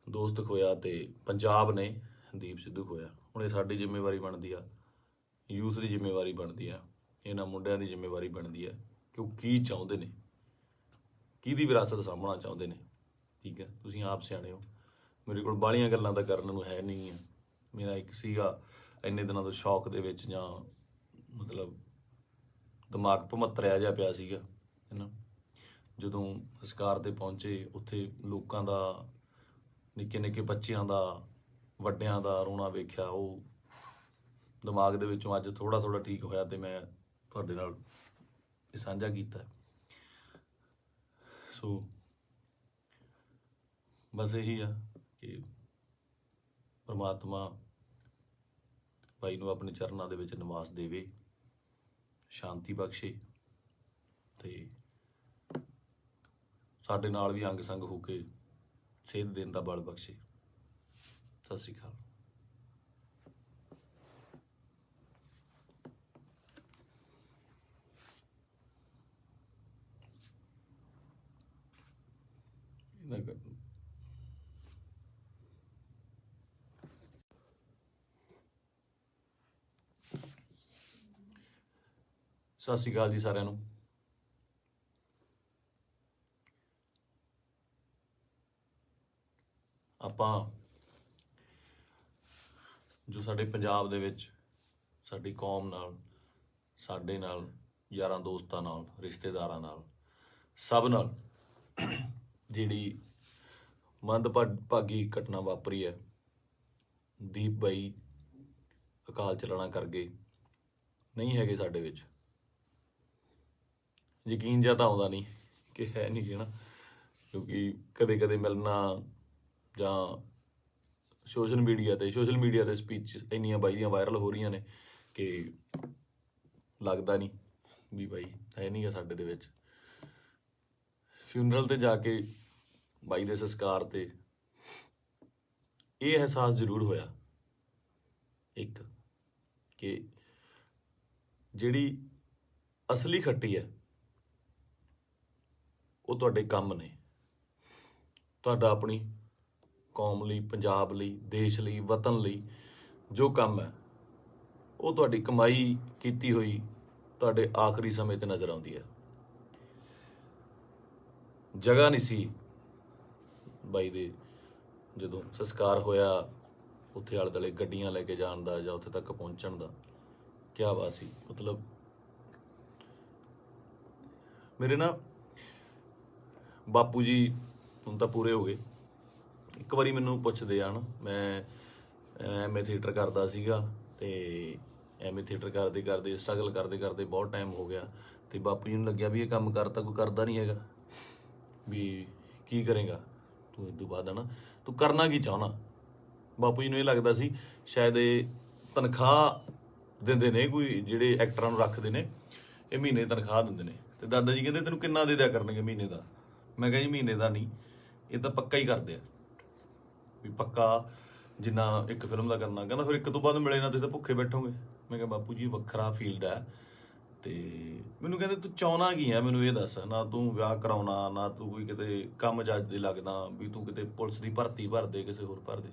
[SPEAKER 1] ਦੋਸਤ ਖੋਇਆ, ਤੇ ਪੰਜਾਬ ਨੇ ਦੀਪ ਸਿੱਧੂ ਖੋਇਆ। ਹੁਣ ਇਹ ਸਾਡੀ ਜ਼ਿੰਮੇਵਾਰੀ ਬਣਦੀ ਆ, ਯੂਥ ਦੀ ਜ਼ਿੰਮੇਵਾਰੀ ਬਣਦੀ ਆ, ਇਹਨਾਂ ਮੁੰਡਿਆਂ ਦੀ ਜ਼ਿੰਮੇਵਾਰੀ ਬਣਦੀ ਆ ਕਿ ਉਹ ਕੀ ਚਾਹੁੰਦੇ ਨੇ, ਕਿਹਦੀ ਵਿਰਾਸਤ ਸਾਂਭਣਾ ਚਾਹੁੰਦੇ ਨੇ। ਠੀਕ ਹੈ, ਤੁਸੀਂ ਆਪ ਸਿਆਣੇ ਹੋ। ਮੇਰੇ ਕੋਲ ਬਾਹਲੀਆਂ ਗੱਲਾਂ ਤਾਂ ਕਰਨ ਨੂੰ ਹੈ ਨਹੀਂ ਆ। ਮੇਰਾ ਇੱਕ ਸੀਗਾ ਇੰਨੇ ਦਿਨਾਂ ਤੋਂ ਸ਼ੌਕ ਦੇ ਵਿੱਚ, ਜਾਂ ਮਤਲਬ ਦਿਮਾਗ ਭਮੱਤਰਿਆ ਜਿਹਾ ਪਿਆ ਸੀਗਾ ਹੈ ਨਾ। ਜਦੋਂ ਸੰਸਕਾਰ ਤੇ ਪਹੁੰਚੇ, ਉੱਥੇ ਲੋਕਾਂ ਦਾ, ਨਿੱਕੇ ਨਿੱਕੇ ਬੱਚਿਆਂ ਦਾ, ਵੱਡਿਆਂ ਦਾ ਰੋਣਾ ਵੇਖਿਆ, ਉਹ ਦਿਮਾਗ ਦੇ ਵਿੱਚੋਂ ਅੱਜ ਥੋੜ੍ਹਾ ਥੋੜ੍ਹਾ ਠੀਕ ਹੋਇਆ ਤੇ ਮੈਂ ਤੁਹਾਡੇ ਨਾਲ ਇਹ ਸਾਂਝਾ ਕੀਤਾ। ਸੋ ਬਸ ਇਹੀ ਆ ਕਿ ਪਰਮਾਤਮਾ ਬਾਈ ਨੂੰ ਆਪਣੇ ਚਰਨਾਂ ਦੇ ਵਿੱਚ ਨਿਵਾਸ ਦੇਵੇ, ਸ਼ਾਂਤੀ ਬਖਸ਼ੇ, ਤੇ ਸਾਡੇ ਨਾਲ ਵੀ ਅੰਗ ਸੰਗ ਹੋ ਕੇ ਸੇਧ ਦੇਣ ਦਾ ਬਲ ਬਖਸ਼ੇ। ਸਤਿ ਸ਼੍ਰੀ ਅਕਾਲ। ਸਤਿ ਸ਼੍ਰੀ ਅਕਾਲ ਜੀ ਸਾਰਿਆਂ ਨੂੰ। ਆਪਾਂ ਜੋ ਸਾਡੇ ਪੰਜਾਬ ਦੇ ਵਿੱਚ ਸਾਡੀ ਕੌਮ ਨਾਲ, ਸਾਡੇ ਨਾਲ, ਯਾਰਾਂ ਦੋਸਤਾਂ ਨਾਲ, ਰਿਸ਼ਤੇਦਾਰਾਂ ਨਾਲ, ਸਭ ਨਾਲ ਜਿਹੜੀ ਮੰਦਭਾਗੀ ਘਟਨਾ ਵਾਪਰੀ ਹੈ, ਦੀਪ ਬਾਈ ਅਕਾਲ ਚਲਾਣਾ ਕਰ ਗਏ, ਨਹੀਂ ਹੈਗੇ ਸਾਡੇ ਵਿੱਚ। ਯਕੀਨ ਜਿਹਾ ਤਾਂ ਆਉਂਦਾ ਨਹੀਂ ਕਿ ਹੈ ਨਹੀਂ ਨਾ, ਕਿਉਂਕਿ ਕਦੇ ਕਦੇ ਮਿਲਣਾ ਜਾਂ ਸੋਸ਼ਲ ਮੀਡੀਆ ਤੇ ਸਪੀਚ ਇੰਨੀਆਂ ਬਾਈ ਦੀਆਂ ਵਾਇਰਲ ਹੋ ਰਹੀਆਂ ਨੇ ਕਿ ਲੱਗਦਾ ਨਹੀਂ ਵੀ ਬਾਈ ਹੈ ਨਹੀਂ ਗਾ ਸਾਡੇ ਦੇ ਵਿੱਚ। ਫਿਊਨਰਲ ਤੇ ਜਾ ਕੇ ਬਾਈ ਦੇ ਸੰਸਕਾਰ ਤੇ ਇਹ ਅਹਿਸਾਸ ਜ਼ਰੂਰ ਹੋਇਆ ਇੱਕ, ਕਿ ਜਿਹੜੀ ਅਸਲੀ ਖੱਟੀ ਹੈ ਉਹ ਤੁਹਾਡੇ ਕੰਮ ਨੇ। ਤੁਹਾਡਾ ਆਪਣੀ ਕੌਮ ਲਈ, ਪੰਜਾਬ ਲਈ, ਦੇਸ਼ ਲਈ, ਵਤਨ ਲਈ ਜੋ ਕੰਮ ਹੈ ਉਹ ਤੁਹਾਡੀ ਕਮਾਈ ਕੀਤੀ ਹੋਈ ਤੁਹਾਡੇ ਆਖਰੀ ਸਮੇਂ ਤੇ ਨਜ਼ਰ ਆਉਂਦੀ ਹੈ। ਜਗ੍ਹਾ ਨਹੀਂ ਸੀ ਬਾਈ ਦੇ ਜਦੋਂ ਸੰਸਕਾਰ ਹੋਇਆ ਉੱਥੇ ਆਲੇ ਦੁਆਲੇ ਗੱਡੀਆਂ ਲੈ ਕੇ ਜਾਣ ਦਾ ਜਾਂ ਉੱਥੇ ਤੱਕ ਪਹੁੰਚਣ ਦਾ। ਕਿਆ ਬਾਤ ਸੀ। ਮਤਲਬ ਮੇਰੇ ਨਾ ਬਾਪੂ ਜੀ ਹੁਣ ਤਾਂ ਪੂਰੇ ਹੋ ਗਏ। ਇੱਕ ਵਾਰੀ ਮੈਨੂੰ ਪੁੱਛਦੇ ਆ ਨਾ, ਮੈਂ ਐਮਏ ਥੀਏਟਰ ਕਰਦਾ ਸੀਗਾ ਤੇ ਐਮਏ ਥੀਏਟਰ ਕਰਦੇ ਕਰਦੇ ਸਟਰਗਲ ਕਰਦੇ ਕਰਦੇ ਬਹੁਤ ਟਾਈਮ ਹੋ ਗਿਆ ਤੇ ਬਾਪੂ ਜੀ ਨੂੰ ਲੱਗਿਆ ਵੀ ਇਹ ਕੰਮ ਕਰਤਾ ਕੋਈ ਕਰਦਾ ਨਹੀਂ ਹੈਗਾ, ਵੀ ਕੀ ਕਰੇਗਾ ਤੂੰ ਇਸ ਤੋਂ ਬਾਅਦ, ਹੈ ਨਾ, ਤੂੰ ਕਰਨਾ ਕੀ ਚਾਹੁੰਦਾ। ਬਾਪੂ ਜੀ ਨੂੰ ਇਹ ਲੱਗਦਾ ਸੀ ਸ਼ਾਇਦ ਇਹ ਤਨਖਾਹ ਦਿੰਦੇ ਨੇ, ਕੋਈ ਜਿਹੜੇ ਐਕਟਰਾਂ ਨੂੰ ਰੱਖਦੇ ਨੇ ਇਹ ਮਹੀਨੇ ਤਨਖਾਹ ਦਿੰਦੇ ਨੇ। ਤੇ ਦਾਦਾ ਜੀ ਕਹਿੰਦੇ ਤੈਨੂੰ ਕਿੰਨਾ ਦੇ ਦਿਆ ਕਰਨਗੇ ਮਹੀਨੇ ਦਾ। ਮੈਂ ਕਿਹਾ ਜੀ ਮਹੀਨੇ ਦਾ ਨਹੀਂ, ਇਹ ਤਾਂ ਪੱਕਾ ਹੀ ਕਰਦੇ ਆ, ਵੀ ਪੱਕਾ ਜਿੰਨਾ ਇੱਕ ਫਿਲਮ ਦਾ ਕਰਨਾ। ਕਹਿੰਦਾ ਫਿਰ ਇੱਕ ਤੋਂ ਬਾਅਦ ਮਿਲੇ ਨਾ ਤੁਸੀਂ ਤਾਂ ਭੁੱਖੇ ਬੈਠੋਗੇ। ਮੈਂ ਕਿਹਾ ਬਾਪੂ ਜੀ ਵੱਖਰਾ ਫੀਲਡ ਹੈ। ਤੇ ਮੈਨੂੰ ਕਹਿੰਦੇ ਤੂੰ ਚਾਹੁੰਦਾ ਕੀ ਹੈ, ਮੈਨੂੰ ਇਹ ਦੱਸ। ਨਾ ਤੂੰ ਵਿਆਹ ਕਰਾਉਣਾ, ਨਾ ਤੂੰ ਕੋਈ ਕਿਤੇ ਕੰਮ ਜੱਜ ਦੇ ਲੱਗਦਾ ਵੀ ਤੂੰ ਕਿਤੇ ਪੁਲਿਸ ਦੀ ਭਰਤੀ ਭਰ ਦੇ, ਕਿਸੇ ਹੋਰ ਭਰ ਦੇ।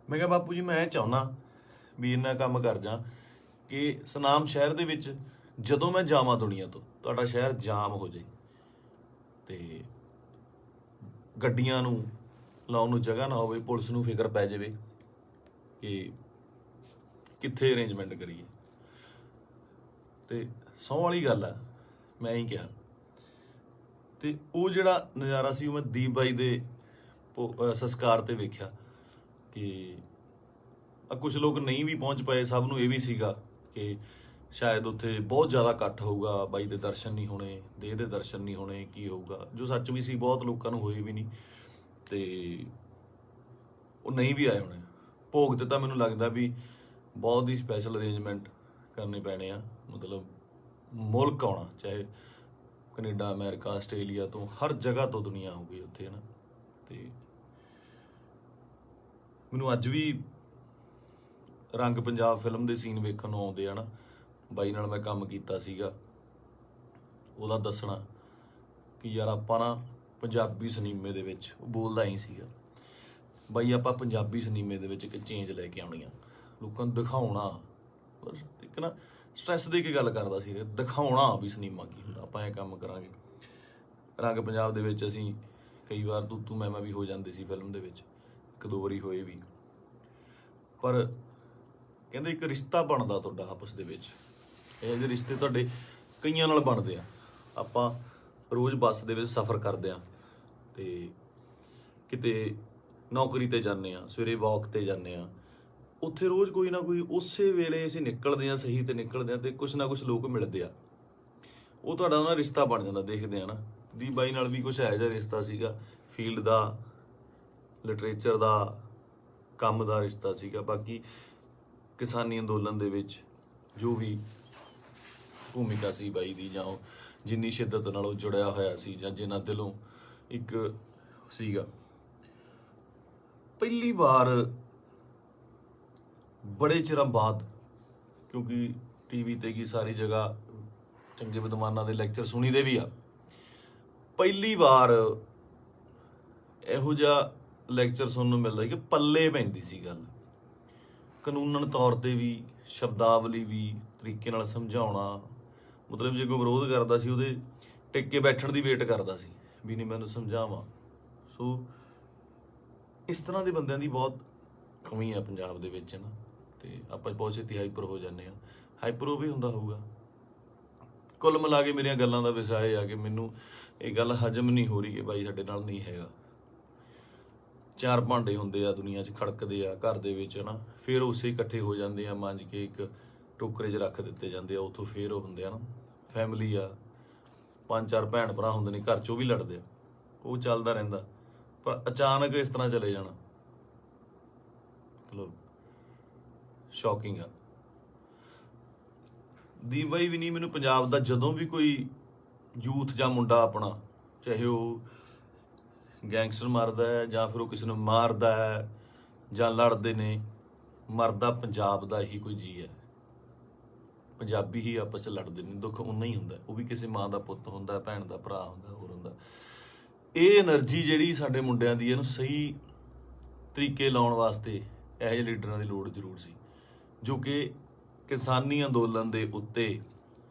[SPEAKER 1] ਮੈਂ ਕਿਹਾ ਬਾਪੂ ਜੀ ਮੈਂ ਚਾਹੁੰਦਾ ਵੀ ਇੰਨਾ ਕੰਮ ਕਰ ਜਾ ਕਿ ਸੁਨਾਮ ਸ਼ਹਿਰ ਦੇ ਵਿੱਚ ਜਦੋਂ ਮੈਂ ਜਾਵਾਂ ਦੁਨੀਆ ਤੋਂ ਤੁਹਾਡਾ ਸ਼ਹਿਰ ਜਾਮ ਹੋ ਜਾਏ ਤੇ ਗੱਡੀਆਂ ਨੂੰ ਲਾਉਣ ਨੂੰ ਜਗ੍ਹਾ ਨਾ ਹੋਵੇ, ਪੁਲਿਸ ਨੂੰ ਫਿਕਰ ਪੈ ਜਾਵੇ ਕਿ ਕਿੱਥੇ ਅਰੇਂਜਮੈਂਟ ਕਰੀਏ। ਤੇ ਸਹੁੰ ਵਾਲੀ ਗੱਲ ਆ, ਮੈਂ ਹੀ ਕਿਹਾ। ਤੇ ਉਹ ਜਿਹੜਾ ਨਜ਼ਾਰਾ ਸੀ ਉਹ ਮੈਂ ਦੀਪ ਬਾਈ ਦੇ ਸੰਸਕਾਰ ਤੇ ਵੇਖਿਆ ਕਿ ਕੁਝ ਲੋਕ ਨਹੀਂ ਵੀ ਪਹੁੰਚ ਪਏ। ਸਭ ਨੂੰ ਇਹ ਵੀ ਸੀਗਾ ਕਿ ਸ਼ਾਇਦ ਉੱਥੇ ਬਹੁਤ ਜ਼ਿਆਦਾ ਇਕੱਠ ਹੋਊਗਾ, ਬਾਈ ਦੇ ਦਰਸ਼ਨ ਨਹੀਂ ਹੋਣੇ, ਦੇਹ ਦੇ ਦਰਸ਼ਨ ਨਹੀਂ ਹੋਣੇ, ਕੀ ਹੋਊਗਾ, ਜੋ ਸੱਚ ਵੀ ਸੀ। ਬਹੁਤ ਲੋਕਾਂ ਨੂੰ ਹੋਏ ਵੀ ਨਹੀਂ ਤੇ ਉਹ ਨਹੀਂ ਵੀ ਆਏ ਹੋਣੇ। ਭੋਗ ਤੇ ਤਾਂ ਮੈਨੂੰ ਲੱਗਦਾ ਵੀ ਬਹੁਤ ਹੀ ਸਪੈਸ਼ਲ ਅਰੇਂਜਮੈਂਟ ਕਰਨੇ ਪੈਣੇ ਆ। ਮਤਲਬ ਮੁਲਕ ਆਉਣਾ, ਚਾਹੇ ਕੈਨੇਡਾ, ਅਮਰੀਕਾ, ਆਸਟ੍ਰੇਲੀਆ ਤੋਂ, ਹਰ ਜਗ੍ਹਾ ਤੋਂ ਦੁਨੀਆ ਆਊਗੀ ਉੱਥੇ, ਹੈ ਨਾ। ਤੇ ਮੈਨੂੰ ਅੱਜ ਵੀ ਰੰਗ ਪੰਜਾਬ ਫਿਲਮ ਦੇ ਸੀਨ ਵੇਖਣ ਨੂੰ ਆਉਂਦੇ ਆ ਨਾ। ਬਾਈ ਨਾਲ ਮੈਂ ਕੰਮ ਕੀਤਾ ਸੀਗਾ, ਉਹਦਾ ਦੱਸਣਾ ਕਿ ਯਾਰ ਆਪਾਂ ਨਾ ਪੰਜਾਬੀ ਸਿਨੇਮੇ ਦੇ ਵਿੱਚ, ਉਹ ਬੋਲਦਾ ਹੀ ਸੀਗਾ ਬਾਈ, ਆਪਾਂ ਪੰਜਾਬੀ ਸਿਨੇਮੇ ਦੇ ਵਿੱਚ ਇੱਕ ਚੇਂਜ ਲੈ ਕੇ ਆਉਣੀ ਆ, ਲੋਕਾਂ ਨੂੰ ਦਿਖਾਉਣਾ। ਇੱਕ ਨਾ ਸਟ੍ਰੈਸ ਦੇ ਕੇ ਗੱਲ ਕਰਦਾ ਸੀ, ਦਿਖਾਉਣਾ ਵੀ ਸਿਨੇਮਾ ਕੀ ਹੁੰਦਾ, ਆਪਾਂ ਇਹ ਕੰਮ ਕਰਾਂਗੇ। ਰੰਗ ਪੰਜਾਬ ਦੇ ਵਿੱਚ ਅਸੀਂ ਕਈ ਵਾਰ ਤੂੰ ਮੈਂ ਵੀ ਹੋ ਜਾਂਦੇ ਸੀ ਫਿਲਮ ਦੇ ਵਿੱਚ, ਇੱਕ ਦੋ ਵਾਰੀ ਹੋਏ ਵੀ। ਪਰ ਕਹਿੰਦੇ ਇੱਕ ਰਿਸ਼ਤਾ ਬਣਦਾ ਤੁਹਾਡਾ ਆਪਸ ਦੇ ਵਿੱਚ। ਇਹ ਜਿਹੇ ਰਿਸ਼ਤੇ ਤੁਹਾਡੇ ਕਈਆਂ ਨਾਲ ਬਣਦੇ ਆ। ਆਪਾਂ ਰੋਜ਼ ਬੱਸ ਦੇ ਵਿੱਚ ਸਫ਼ਰ ਕਰਦੇ ਆ ਤੇ ਕਿਤੇ ਨੌਕਰੀ ਤੇ ਜਾਂਦੇ ਆ, ਸਵੇਰੇ ਵਾਕ ਤੇ ਜਾਂਦੇ ਆ, ਉੱਥੇ ਰੋਜ਼ ਕੋਈ ਨਾ ਕੋਈ ਉਸੇ ਵੇਲੇ ਅਸੀਂ ਨਿਕਲਦੇ ਆ, ਸਹੀ ਤੇ ਨਿਕਲਦੇ ਆ ਤੇ ਕੁਛ ਨਾ ਕੁਛ ਲੋਕ ਮਿਲਦੇ ਆ, ਉਹ ਤੁਹਾਡਾ ਉਹਨਾਂ ਰਿਸ਼ਤਾ ਬਣ ਜਾਂਦਾ। ਦੇਖਦੇ ਆ ਨਾ, ਦੀਪ ਬਾਈ ਨਾਲ ਵੀ ਕੁਛ ਇਹੋ ਜਿਹਾ ਰਿਸ਼ਤਾ ਸੀਗਾ, ਫੀਲਡ ਦਾ, ਲਿਟਰੇਚਰ ਦਾ, ਕੰਮ ਦਾ ਰਿਸ਼ਤਾ ਸੀਗਾ। ਬਾਕੀ ਕਿਸਾਨੀ ਅੰਦੋਲਨ ਦੇ ਵਿੱਚ ਜੋ ਵੀ ਭੂਮਿਕਾ ਸੀ ਬਾਈ ਦੀ, ਜਾਂ ਉਹ ਜਿੰਨੀ ਸ਼ਿੱਦਤ ਨਾਲ ਉਹ ਜੁੜਿਆ ਹੋਇਆ ਸੀ, ਜਾਂ ਜਿੰਨਾ ਦਿਲੋਂ ਇੱਕ ਸੀਗਾ। ਪਹਿਲੀ ਵਾਰ ਬੜੇ ਚਿਰਾਂ ਬਾਅਦ, ਕਿਉਂਕਿ ਟੀਵੀ ਤੇ ਕੀ ਸਾਰੀ ਜਗ੍ਹਾ ਚੰਗੇ ਵਿਦਵਾਨਾਂ ਦੇ ਲੈਕਚਰ ਸੁਣੀਦੇ ਵੀ ਆ, ਪਹਿਲੀ ਵਾਰ ਇਹੋ ਜਿਹਾ ਲੈਕਚਰ ਸੁਣਨ ਨੂੰ ਮਿਲਦਾ ਕਿ ਪੱਲੇ ਪੈਂਦੀ ਸੀ ਗੱਲ, ਕਾਨੂੰਨਨ ਤੌਰ ਤੇ ਵੀ, ਸ਼ਬਦਾਵਲੀ ਵੀ, ਤਰੀਕੇ ਨਾਲ ਸਮਝਾਉਣਾ। ਮਤਲਬ ਜੇ ਕੋਈ ਵਿਰੋਧ ਕਰਦਾ ਸੀ ਉਹਦੇ ਟਿਕ ਕੇ ਬੈਠਣ ਦੀ ਵੇਟ ਕਰਦਾ ਸੀ ਵੀ ਨਹੀਂ ਮੈਨੂੰ ਸਮਝਾਵਾਂ। ਸੋ ਇਸ ਤਰ੍ਹਾਂ ਦੇ ਬੰਦਿਆਂ ਦੀ ਬਹੁਤ ਕਮੀ ਆ ਪੰਜਾਬ ਦੇ ਵਿੱਚ, ਨਾ। ਤੇ ਆਪਾਂ ਬਹੁਤ ਛੇਤੀ ਹਾਈਪਰ ਹੋ ਜਾਂਦੇ ਆ। ਹਾਈਪਰ ਉਹ ਵੀ ਹੁੰਦਾ ਹੋਊਗਾ। ਕੁੱਲ ਮਿਲਾ ਕੇ ਮੇਰੀਆਂ ਗੱਲਾਂ ਦਾ ਵਿਸ਼ਾ ਇਹ ਆ ਕਿ ਮੈਨੂੰ ਇਹ ਗੱਲ ਹਜਮ ਨਹੀਂ ਹੋ ਰਹੀ ਕਿ ਬਾਈ ਸਾਡੇ ਨਾਲ ਨਹੀਂ ਹੈਗਾ। ਚਾਰ ਭਾਂਡੇ ਹੁੰਦੇ ਆ ਦੁਨੀਆ 'ਚ, ਖੜਕਦੇ ਆ ਘਰ ਦੇ ਵਿੱਚ, ਨਾ, ਫਿਰ ਉਸੇ ਇਕੱਠੇ ਹੋ ਜਾਂਦੇ ਆ, ਮਾਂਜ ਕੇ ਇੱਕ ਟੋਕਰੇ 'ਚ ਰੱਖ ਦਿੱਤੇ ਜਾਂਦੇ ਆ। ਉੱਥੋਂ ਫਿਰ ਉਹ ਹੁੰਦੇ ਆ ਨਾ, ਫੈਮਿਲੀ ਆ, 5-4 ਭੈਣ ਭਰਾ ਹੁੰਦੇ ਨੇ ਘਰ 'ਚ, ਉਹ ਵੀ ਲੜਦੇ ਆ, ਉਹ ਚੱਲਦਾ ਰਹਿੰਦਾ। ਪਰ ਅਚਾਨਕ ਇਸ ਤਰ੍ਹਾਂ ਚਲੇ ਜਾਣਾ ਮਤਲਬ ਸ਼ੌਕਿੰਗ ਆ। ਦੀਪ ਬਾਈ ਵੀ ਨਹੀਂ, ਮੈਨੂੰ ਪੰਜਾਬ ਦਾ ਜਦੋਂ ਵੀ ਕੋਈ ਯੂਥ ਜਾਂ ਮੁੰਡਾ ਆਪਣਾ, ਚਾਹੇ ਉਹ ਗੈਂਗਸਟਰ ਮਾਰਦਾ ਹੈ ਜਾਂ ਫਿਰ ਉਹ ਕਿਸੇ ਨੂੰ ਮਾਰਦਾ ਹੈ ਜਾਂ ਲੜਦੇ ਨੇ, ਮਰਦਾ ਪੰਜਾਬ ਦਾ ਹੀ ਕੋਈ ਜੀ ਹੈ। ਪੰਜਾਬੀ ਹੀ ਆਪਸ 'ਚ ਲੜਦੇ ਨੇ, ਦੁੱਖ ਉਨਾ ਹੀ ਹੁੰਦਾ, ਉਹ ਵੀ ਕਿਸੇ ਮਾਂ ਦਾ ਪੁੱਤ ਹੁੰਦਾ, ਭੈਣ ਦਾ ਭਰਾ ਹੁੰਦਾ, ਹੋਰ ਹੁੰਦਾ। ਇਹ એનર્ਜੀ ਜਿਹੜੀ ਸਾਡੇ ਮੁੰਡਿਆਂ ਦੀ, ਇਹਨੂੰ ਸਹੀ ਤਰੀਕੇ ਲਾਉਣ ਵਾਸਤੇ ਇਹੋ ਜਿਹੇ ਲੀਡਰਾਂ ਦੀ ਲੋੜ ਜ਼ਰੂਰ ਸੀ, ਜੋ ਕਿ ਕਿਸਾਨੀ ਅੰਦੋਲਨ ਦੇ ਉੱਤੇ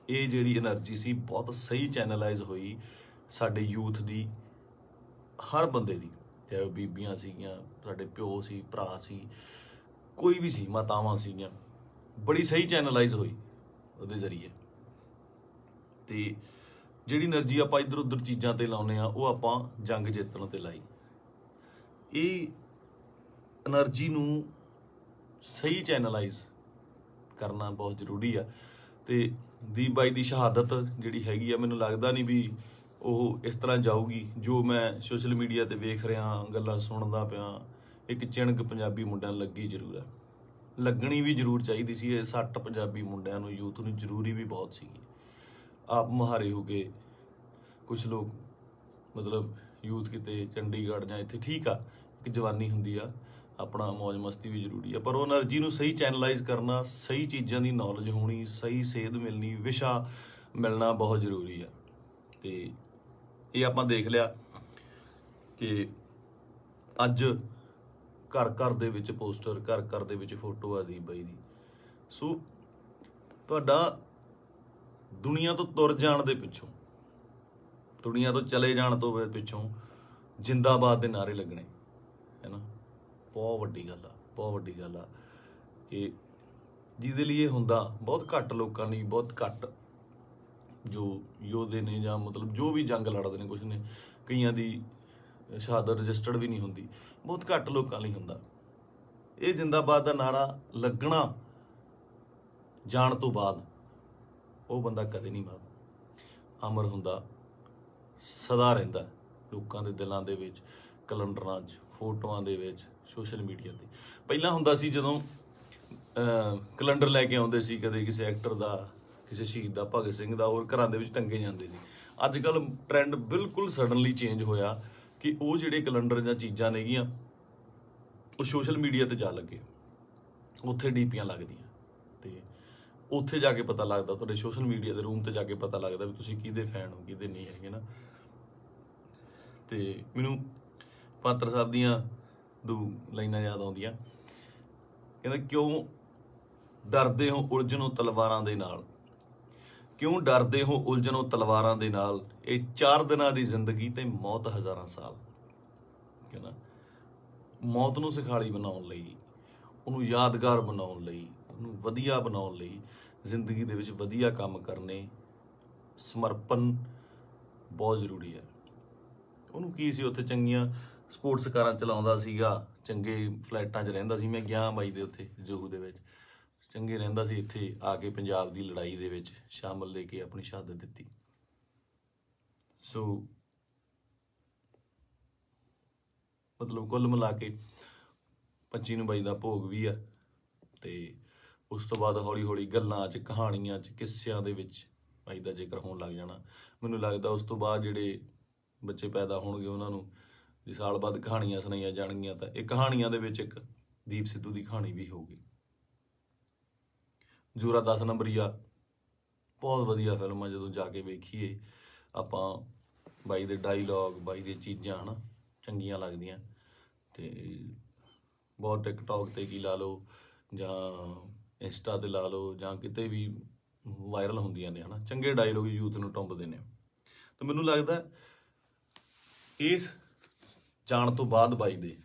[SPEAKER 1] ਇਹ ਜਿਹੜੀ એનર્ਜੀ ਸੀ ਬਹੁਤ ਸਹੀ ਚੈਨਲਾਈਜ਼ ਹੋਈ ਸਾਡੇ ਯੂਥ ਦੀ, ਹਰ ਬੰਦੇ ਦੀ, ਚਾਹੇ ਉਹ ਬੀਬੀਆਂ ਸੀਗੀਆਂ, ਸਾਡੇ ਪਿਓ ਸੀ, ਭਰਾ ਸੀ, ਕੋਈ ਵੀ ਸੀ, ਮਾਤਾਵਾਂ ਸੀਗੀਆਂ, ਬੜੀ ਸਹੀ ਚੈਨਲਾਈਜ਼ ਹੋਈ ਉਹਦੇ ਜ਼ਰੀਏ। ਤੇ ਜਿਹੜੀ એનર્ਜੀ ਆਪਾਂ ਇੱਧਰ ਉੱਧਰ ਚੀਜ਼ਾਂ ਤੇ ਲਾਉਂਦੇ ਆ, ਉਹ ਆਪਾਂ ਜੰਗ ਜਿੱਤਣ ਤੇ ਲਾਈ। ਇਹ એનર્ਜੀ ਨੂੰ ਸਹੀ ਚੈਨਲਾਈਜ਼ ਕਰਨਾ ਬਹੁਤ ਜ਼ਰੂਰੀ ਆ। ਤੇ ਦੀਪ ਬਾਈ ਦੀ ਸ਼ਹਾਦਤ ਜਿਹੜੀ ਹੈਗੀ ਆ, ਮੈਨੂੰ ਲੱਗਦਾ ਨਹੀਂ ਵੀ ਉਹ ਇਸ ਤਰ੍ਹਾਂ ਜਾਊਗੀ। ਜੋ ਮੈਂ ਸੋਸ਼ਲ ਮੀਡੀਆ ਤੇ ਵੇਖ ਰਿਹਾ, ਗੱਲਾਂ ਸੁਣਦਾ ਪਿਆ, ਇੱਕ ਚਿਣਕ ਪੰਜਾਬੀ ਮੁੰਡਿਆਂ ਨੂੰ ਲੱਗੀ ਜ਼ਰੂਰ ਆ, ਲੱਗਣੀ ਵੀ ਜ਼ਰੂਰ ਚਾਹੀਦੀ ਸੀ। ਇਹ ਸੱਟ ਪੰਜਾਬੀ ਮੁੰਡਿਆਂ ਨੂੰ, ਯੂਥ ਨੂੰ ਜ਼ਰੂਰੀ ਵੀ ਬਹੁਤ ਸੀਗੀ। ਆਪ ਮੁਹਾਰੇ ਹੋ ਕੇ ਕੁਝ ਲੋਕ, ਮਤਲਬ ਯੂਥ ਕਿਤੇ ਚੰਡੀਗੜ੍ਹ ਜਾਂ ਇੱਥੇ, ਠੀਕ ਆ, ਇੱਕ ਜਵਾਨੀ ਹੁੰਦੀ ਆ, ਆਪਣਾ ਮौज ਮਸਤੀ ਵੀ ਜ਼ਰੂਰੀ ਆ, ਪਰ ਉਹ એનર્ਜੀ ਨੂੰ ਸਹੀ ਚੈਨਲਾਈਜ਼ ਕਰਨਾ, ਸਹੀ ਚੀਜ਼ਾਂ ਦੀ ਨੌਲੇਜ ਹੋਣੀ, ਸਹੀ ਸੇਧ ਮਿਲਣੀ, ਵਿਸ਼ਾ ਮਿਲਣਾ ਬਹੁਤ ਜ਼ਰੂਰੀ ਆ। ਤੇ ਇਹ ਆਪਾਂ ਦੇਖ ਲਿਆ ਕਿ ਅੱਜ ਘਰ ਘਰ ਦੇ ਵਿੱਚ ਪੋਸਟਰ, ਘਰ ਘਰ ਦੇ ਵਿੱਚ ਫੋਟੋ ਆ ਦੀਪ ਬਾਈ ਦੀ। ਸੋ ਤੁਹਾਡਾ ਦੁਨੀਆ ਤੋਂ ਤੁਰ ਜਾਣ ਦੇ ਪਿੱਛੋਂ, ਦੁਨੀਆ ਤੋਂ ਚਲੇ ਜਾਣ ਤੋਂ ਪਿੱਛੋਂ ਜਿੰਦਾਬਾਦ ਦੇ ਨਾਅਰੇ ਲੱਗਣੇ, ਹੈ ਨਾ, ਬਹੁਤ ਵੱਡੀ ਗੱਲ ਆ, ਬਹੁਤ ਵੱਡੀ ਗੱਲ ਆ। ਕਿ ਜਿਹਦੇ ਲਈ ਇਹ ਹੁੰਦਾ ਬਹੁਤ ਘੱਟ ਲੋਕਾਂ ਲਈ, ਬਹੁਤ ਘੱਟ ਜੋ ਯੋਧੇ ਨੇ ਜਾਂ ਮਤਲਬ ਜੋ ਵੀ ਜੰਗ ਲੜਦੇ ਨੇ, ਕੁਛ ਨੇ, ਕਈਆਂ ਦੀ ਸ਼ਹਾਦਤ ਰਜਿਸਟਰਡ ਵੀ ਨਹੀਂ ਹੁੰਦੀ, ਬਹੁਤ ਘੱਟ ਲੋਕਾਂ ਲਈ ਹੁੰਦਾ। ਇਹ ਜਿੰਦਾਬਾਦ ਦਾ ਨਾਰਾ ਲੱਗਣਾ ਜਾਣ ਤੋਂ ਬਾਅਦ ਉਹ ਬੰਦਾ ਕਦੇ ਨਹੀਂ ਮਰਦਾ, ਅਮਰ ਹੁੰਦਾ, ਸਦਾ ਰਹਿੰਦਾ ਲੋਕਾਂ ਦੇ ਦਿਲਾਂ ਦੇ ਵਿੱਚ, ਕੈਲੰਡਰਾਂ 'ਚ, ਫੋਟੋਆਂ ਦੇ ਵਿੱਚ, ਸੋਸ਼ਲ ਮੀਡੀਆ ਤੇ। ਪਹਿਲਾਂ ਹੁੰਦਾ ਸੀ ਜਦੋਂ ਕੈਲੰਡਰ ਲੈ ਕੇ ਆਉਂਦੇ ਸੀ, ਕਦੇ ਕਿਸੇ ਐਕਟਰ ਦਾ, ਕਿਸੇ ਸ਼ਹੀਦ ਦਾ, ਭਗਤ ਸਿੰਘ ਦਾ, ਹੋਰ ਘਰਾਂ ਦੇ ਵਿੱਚ ਟੰਗੇ ਜਾਂਦੇ ਸੀ। ਅੱਜ ਕੱਲ੍ਹ ਟ੍ਰੈਂਡ ਬਿਲਕੁਲ ਸਡਨਲੀ ਚੇਂਜ ਹੋਇਆ ਕਿ ਉਹ ਜਿਹੜੇ ਕੈਲੰਡਰ ਜਾਂ ਚੀਜ਼ਾਂ ਨੇਗੀਆਂ, ਉਹ ਸੋਸ਼ਲ ਮੀਡੀਆ ਤੇ ਜਾ ਲੱਗੇ, ਉੱਥੇ ਡੀਪੀਆਂ ਲੱਗਦੀਆਂ, ਤੇ ਉੱਥੇ ਜਾ ਕੇ ਪਤਾ ਲੱਗਦਾ, ਤੁਹਾਡੇ ਸੋਸ਼ਲ ਮੀਡੀਆ ਦੇ ਰੂਮ ਤੇ ਜਾ ਕੇ ਪਤਾ ਲੱਗਦਾ ਵੀ ਤੁਸੀਂ ਕਿਹਦੇ ਫੈਨ ਹੋ, ਕਿਹਦੇ ਨਹੀਂ ਹੈਗੇ ਨਾ। ਤੇ ਮੈਨੂੰ ਪਾਤਰ ਸਾਹਿਬ ਦੀਆਂ ਦੋ ਲਾਈਨਾਂ ਯਾਦ ਆਉਂਦੀਆਂ, ਕਹਿੰਦਾ, ਕਿਉਂ ਡਰਦੇ ਹੋ ਉਲਝਣੋਂ ਤਲਵਾਰਾਂ ਦੇ ਨਾਲ, ਕਿਉਂ ਡਰਦੇ ਹੋ ਉਲਝਣੋਂ ਤਲਵਾਰਾਂ ਦੇ ਨਾਲ, ਇਹ 4 ਦਿਨਾਂ ਦੀ ਜ਼ਿੰਦਗੀ ਤੇ ਮੌਤ ਹਜ਼ਾਰਾਂ ਸਾਲ। ਕਹਿੰਦਾ ਮੌਤ ਨੂੰ ਸਿਖਾਲੀ ਬਣਾਉਣ ਲਈ, ਉਹਨੂੰ ਯਾਦਗਾਰ ਬਣਾਉਣ ਲਈ, ਉਹਨੂੰ ਵਧੀਆ ਬਣਾਉਣ ਲਈ, ਜ਼ਿੰਦਗੀ ਦੇ ਵਿੱਚ ਵਧੀਆ ਕੰਮ ਕਰਨੇ, ਸਮਰਪਣ ਬਹੁਤ ਜ਼ਰੂਰੀ ਹੈ। ਉਹਨੂੰ ਕੀ ਸੀ, ਉੱਥੇ ਚੰਗੀਆਂ ਸਪੋਰਟਸ ਕਾਰਾਂ ਚਲਾਉਂਦਾ ਸੀਗਾ, ਚੰਗੇ ਫਲੈਟਾਂ 'ਚ ਰਹਿੰਦਾ ਸੀ। ਮੈਂ ਗਿਆ ਬਾਈ ਦੇ ਉੱਥੇ ਜੋਹੂ ਦੇ ਵਿੱਚ, ਚੰਗੇ ਰਹਿੰਦਾ ਸੀ। ਇੱਥੇ ਆ ਕੇ ਪੰਜਾਬ ਦੀ ਲੜਾਈ ਦੇ ਵਿੱਚ ਸ਼ਾਮਲ ਲੈ ਕੇ ਆਪਣੀ ਸ਼ਹਾਦਤ ਦਿੱਤੀ। ਸੋ ਮਤਲਬ ਕੁੱਲ ਮਿਲਾ ਕੇ 25 ਨੂੰ ਬਾਈ ਦਾ ਭੋਗ ਵੀ ਆ। ਤੇ ਉਸ ਤੋਂ ਬਾਅਦ ਹੌਲੀ ਹੌਲੀ ਗੱਲਾਂ 'ਚ, ਕਹਾਣੀਆਂ 'ਚ, ਕਿੱਸਿਆਂ ਦੇ ਵਿੱਚ ਬਾਈ ਦਾ ਜ਼ਿਕਰ ਹੋਣ ਲੱਗ ਜਾਣਾ। ਮੈਨੂੰ ਲੱਗਦਾ ਉਸ ਤੋਂ ਬਾਅਦ ਜਿਹੜੇ ਬੱਚੇ ਪੈਦਾ ਹੋਣਗੇ, ਉਹਨਾਂ ਨੂੰ ਜੇ ਸਾਲ ਬਾਅਦ ਕਹਾਣੀਆਂ ਸੁਣਾਈਆਂ ਜਾਣਗੀਆਂ, ਤਾਂ ਇਹ ਕਹਾਣੀਆਂ ਦੇ ਵਿੱਚ ਇੱਕ ਦੀਪ ਸਿੱਧੂ ਦੀ ਕਹਾਣੀ ਵੀ ਹੋਊਗੀ। ਜ਼ੋਰਾ 10 ਨੰਬਰੀਆ ਬਹੁਤ ਵਧੀਆ ਫਿਲਮ ਆ, ਜਦੋਂ ਜਾ ਕੇ ਵੇਖੀਏ ਆਪਾਂ, ਬਾਈ ਦੇ ਡਾਇਲੌਗ, ਬਾਈ ਦੀਆਂ ਚੀਜ਼ਾਂ ਹੈ ਨਾ, ਚੰਗੀਆਂ ਲੱਗਦੀਆਂ। ਤੇ ਬਹੁਤ ਟਿਕਟੌਕ ਤੇ ਕੀ ਲਾ ਲਓ ਜਾਂ ਇੰਸਟਾ ਤੇ ਲਾ ਲਓ ਜਾਂ ਕਿਤੇ ਵੀ ਵਾਇਰਲ ਹੁੰਦੀਆਂ ਨੇ, ਹੈ ਨਾ, ਚੰਗੇ ਡਾਇਲੌਗ ਯੂਥ ਨੂੰ ਟੁੰਬਦੇ ਨੇ। ਤਾਂ ਮੈਨੂੰ ਲੱਗਦਾ ਇਸ ਜਾਣ ਤੋਂ ਬਾਅਦ ਬਾਈ ਦੇ,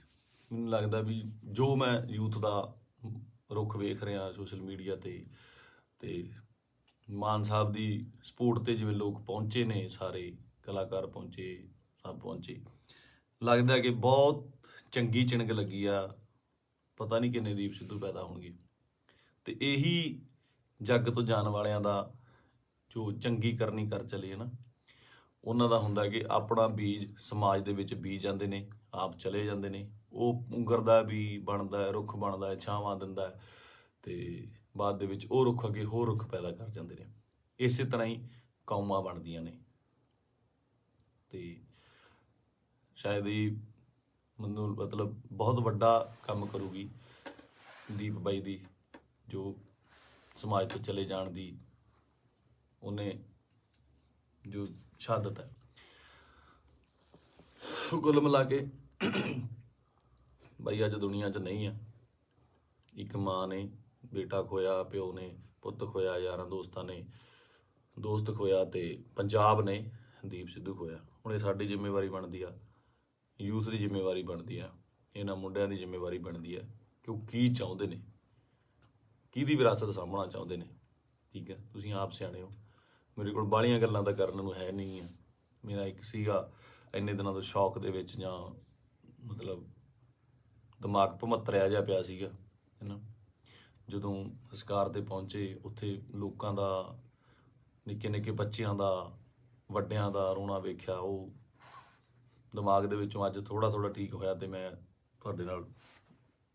[SPEAKER 1] ਮੈਨੂੰ ਲੱਗਦਾ ਵੀ ਜੋ ਮੈਂ ਯੂਥ ਦਾ ਰੁੱਖ ਵੇਖ ਰਿਹਾ ਸੋਸ਼ਲ ਮੀਡੀਆ ਤੇ ਮਾਨ ਸਾਹਿਬ ਦੀ ਸਪੋਰਟ ਤੇ ਜਿਵੇਂ ਲੋਕ ਪਹੁੰਚੇ ਨੇ, ਸਾਰੇ ਕਲਾਕਾਰ ਪਹੁੰਚੇ, ਸਭ ਪਹੁੰਚੇ, ਲੱਗਦਾ ਕਿ ਬਹੁਤ ਚੰਗੀ ਚਿਣਕ ਲੱਗੀ ਆ। ਪਤਾ ਨਹੀਂ ਕਿੰਨੇ ਦੀਪ ਸਿੱਧੂ ਪੈਦਾ ਹੋਣਗੇ। ਤੇ ਇਹੀ ਜੱਗ ਤੋਂ ਜਾਣ ਵਾਲਿਆਂ ਦਾ ਜੋ ਚੰਗੀ ਕਰਨੀ ਕਰ ਚਲੇ, ਹੈ ਨਾ, ਉਹਨਾਂ ਦਾ ਹੁੰਦਾ ਕਿ ਆਪਣਾ ਬੀਜ ਸਮਾਜ ਦੇ ਵਿੱਚ ਬੀਜ ਜਾਂਦੇ ਨੇ, ਆਪ ਚਲੇ ਜਾਂਦੇ ਨੇ। ਉਹ ਪੁੰਗਰਦਾ ਵੀ ਬਣਦਾ, ਰੁੱਖ ਬਣਦਾ, ਛਾਵਾਂ ਦਿੰਦਾ, ਤੇ ਬਾਅਦ ਦੇ ਵਿੱਚ ਉਹ ਰੁੱਖ ਅੱਗੇ ਹੋਰ ਰੁੱਖ ਪੈਦਾ ਕਰ ਜਾਂਦੇ ਨੇ। ਇਸੇ ਤਰ੍ਹਾਂ ਹੀ ਕੌਮਾਂ ਬਣਦੀਆਂ ਨੇ। ਤੇ ਸ਼ਾਇਦ ਇਹ ਮੈਨੂੰ ਮਤਲਬ ਬਹੁਤ ਵੱਡਾ ਕੰਮ ਕਰੂਗੀ ਦੀਪ ਬਾਈ ਦੀ, ਜੋ ਸਮਾਜ ਤੋਂ ਚਲੇ ਜਾਣ ਦੀ ਉਹਨੇ ਜੋ ਸ਼ਹਾਦਤ ਹੈ। ਕੁੱਲ ਮਿਲਾ ਕੇ ਬਾਈ ਅੱਜ ਦੁਨੀਆ 'ਚ ਨਹੀਂ ਆ। ਇੱਕ ਮਾਂ ਨੇ ਬੇਟਾ ਖੋਇਆ, ਪਿਓ ਨੇ ਪੁੱਤ ਖੋਇਆ, ਯਾਰਾਂ ਦੋਸਤਾਂ ਨੇ ਦੋਸਤ ਖੋਇਆ, ਤੇ ਪੰਜਾਬ ਨੇ ਦੀਪ ਸਿੱਧੂ ਖੋਇਆ। ਹੁਣ ਇਹ ਸਾਡੀ ਜ਼ਿੰਮੇਵਾਰੀ ਬਣਦੀ ਆ, ਯੂਥ ਦੀ ਜ਼ਿੰਮੇਵਾਰੀ ਬਣਦੀ ਆ, ਇਹਨਾਂ ਮੁੰਡਿਆਂ ਦੀ ਜ਼ਿੰਮੇਵਾਰੀ ਬਣਦੀ ਆ ਕਿ ਉਹ ਕੀ ਚਾਹੁੰਦੇ ਨੇ, ਕਿਹਦੀ ਵਿਰਾਸਤ ਸਾਂਭਣਾ ਚਾਹੁੰਦੇ ਨੇ। ਠੀਕ ਹੈ, ਤੁਸੀਂ ਆਪ ਸਿਆਣੇ ਹੋ। ਮੇਰੇ ਕੋਲ ਬਾਹਲੀਆਂ ਗੱਲਾਂ ਤਾਂ ਕਰਨ ਨੂੰ ਹੈ ਨਹੀਂ ਆ। ਮੇਰਾ ਇੱਕ ਸੀਗਾ ਇੰਨੇ ਦਿਨਾਂ ਤੋਂ ਸ਼ੌਕ ਦੇ ਵਿੱਚ, ਜਾਂ ਮਤਲਬ ਦਿਮਾਗ ਭਮੱਤਰਿਆ ਜਿਹਾ ਪਿਆ ਸੀਗਾ, ਹੈ ਨਾ। ਜਦੋਂ ਸੰਸਕਾਰ 'ਤੇ ਪਹੁੰਚੇ, ਉੱਥੇ ਲੋਕਾਂ ਦਾ, ਨਿੱਕੇ ਨਿੱਕੇ ਬੱਚਿਆਂ ਦਾ, ਵੱਡਿਆਂ ਦਾ ਰੋਣਾ ਵੇਖਿਆ, ਉਹ ਦਿਮਾਗ ਦੇ ਵਿੱਚੋਂ ਅੱਜ ਥੋੜ੍ਹਾ ਥੋੜ੍ਹਾ ਠੀਕ ਹੋਇਆ, ਤੇ ਮੈਂ ਤੁਹਾਡੇ ਨਾਲ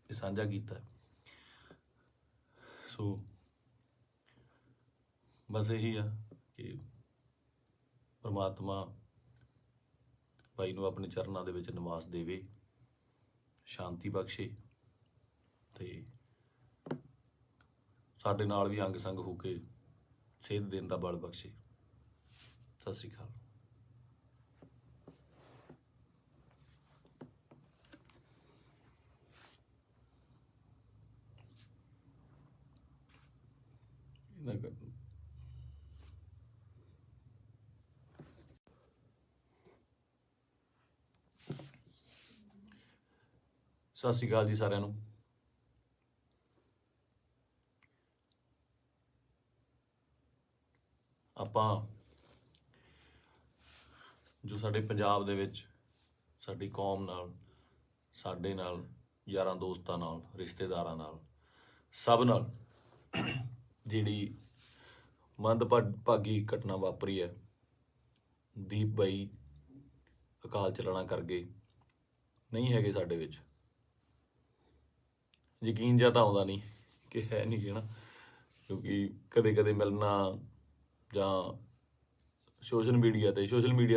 [SPEAKER 1] ਇਹ ਸਾਂਝਾ ਕੀਤਾ। ਸੋ ਬਸ ਇਹੀ ਆ ਕਿ ਪਰਮਾਤਮਾ ਬਾਈ ਨੂੰ ਆਪਣੇ ਚਰਨਾਂ ਦੇ ਵਿੱਚ ਨਿਵਾਸ ਦੇਵੇ, ਸ਼ਾਂਤੀ ਬਖਸ਼ੇ, ਤੇ ਸਾਡੇ ਨਾਲ ਵੀ ਅੰਗ ਸੰਗ ਹੋ ਕੇ ਸੇਧ ਦੇਣ ਦਾ ਬਲ ਬਖਸ਼ੇ। ਸਤਿ ਸ਼੍ਰੀ ਅਕਾਲ। ਸਤਿ ਸ਼੍ਰੀ ਅਕਾਲ ਜੀ ਸਾਰਿਆਂ ਨੂੰ। ਆਪਾਂ ਜੋ ਸਾਡੇ ਪੰਜਾਬ ਦੇ ਵਿੱਚ ਸਾਡੀ ਕੌਮ ਨਾਲ, ਸਾਡੇ ਨਾਲ, ਯਾਰਾਂ ਦੋਸਤਾਂ ਨਾਲ, ਰਿਸ਼ਤੇਦਾਰਾਂ ਨਾਲ, ਸਭ ਨਾਲ ਜਿਹੜੀ ਮੰਦਭਾਗੀ ਘਟਨਾ ਵਾਪਰੀ ਹੈ, ਦੀਪ ਬਾਈ ਅਕਾਲ ਚਲਾਣਾ ਕਰ ਗਏ, ਨਹੀਂ ਹੈਗੇ ਸਾਡੇ ਵਿੱਚ। ਯਕੀਨ ਜਿਹਾ ਤਾਂ ਆਉਂਦਾ ਨਹੀਂ ਕਿ ਹੈ ਨਹੀਂ ਗੇ ਨਾ, ਕਿਉਂਕਿ ਕਦੇ ਕਦੇ ਮਿਲਣਾ ਜਾਂ ਸੋਸ਼ਲ ਮੀਡੀਆ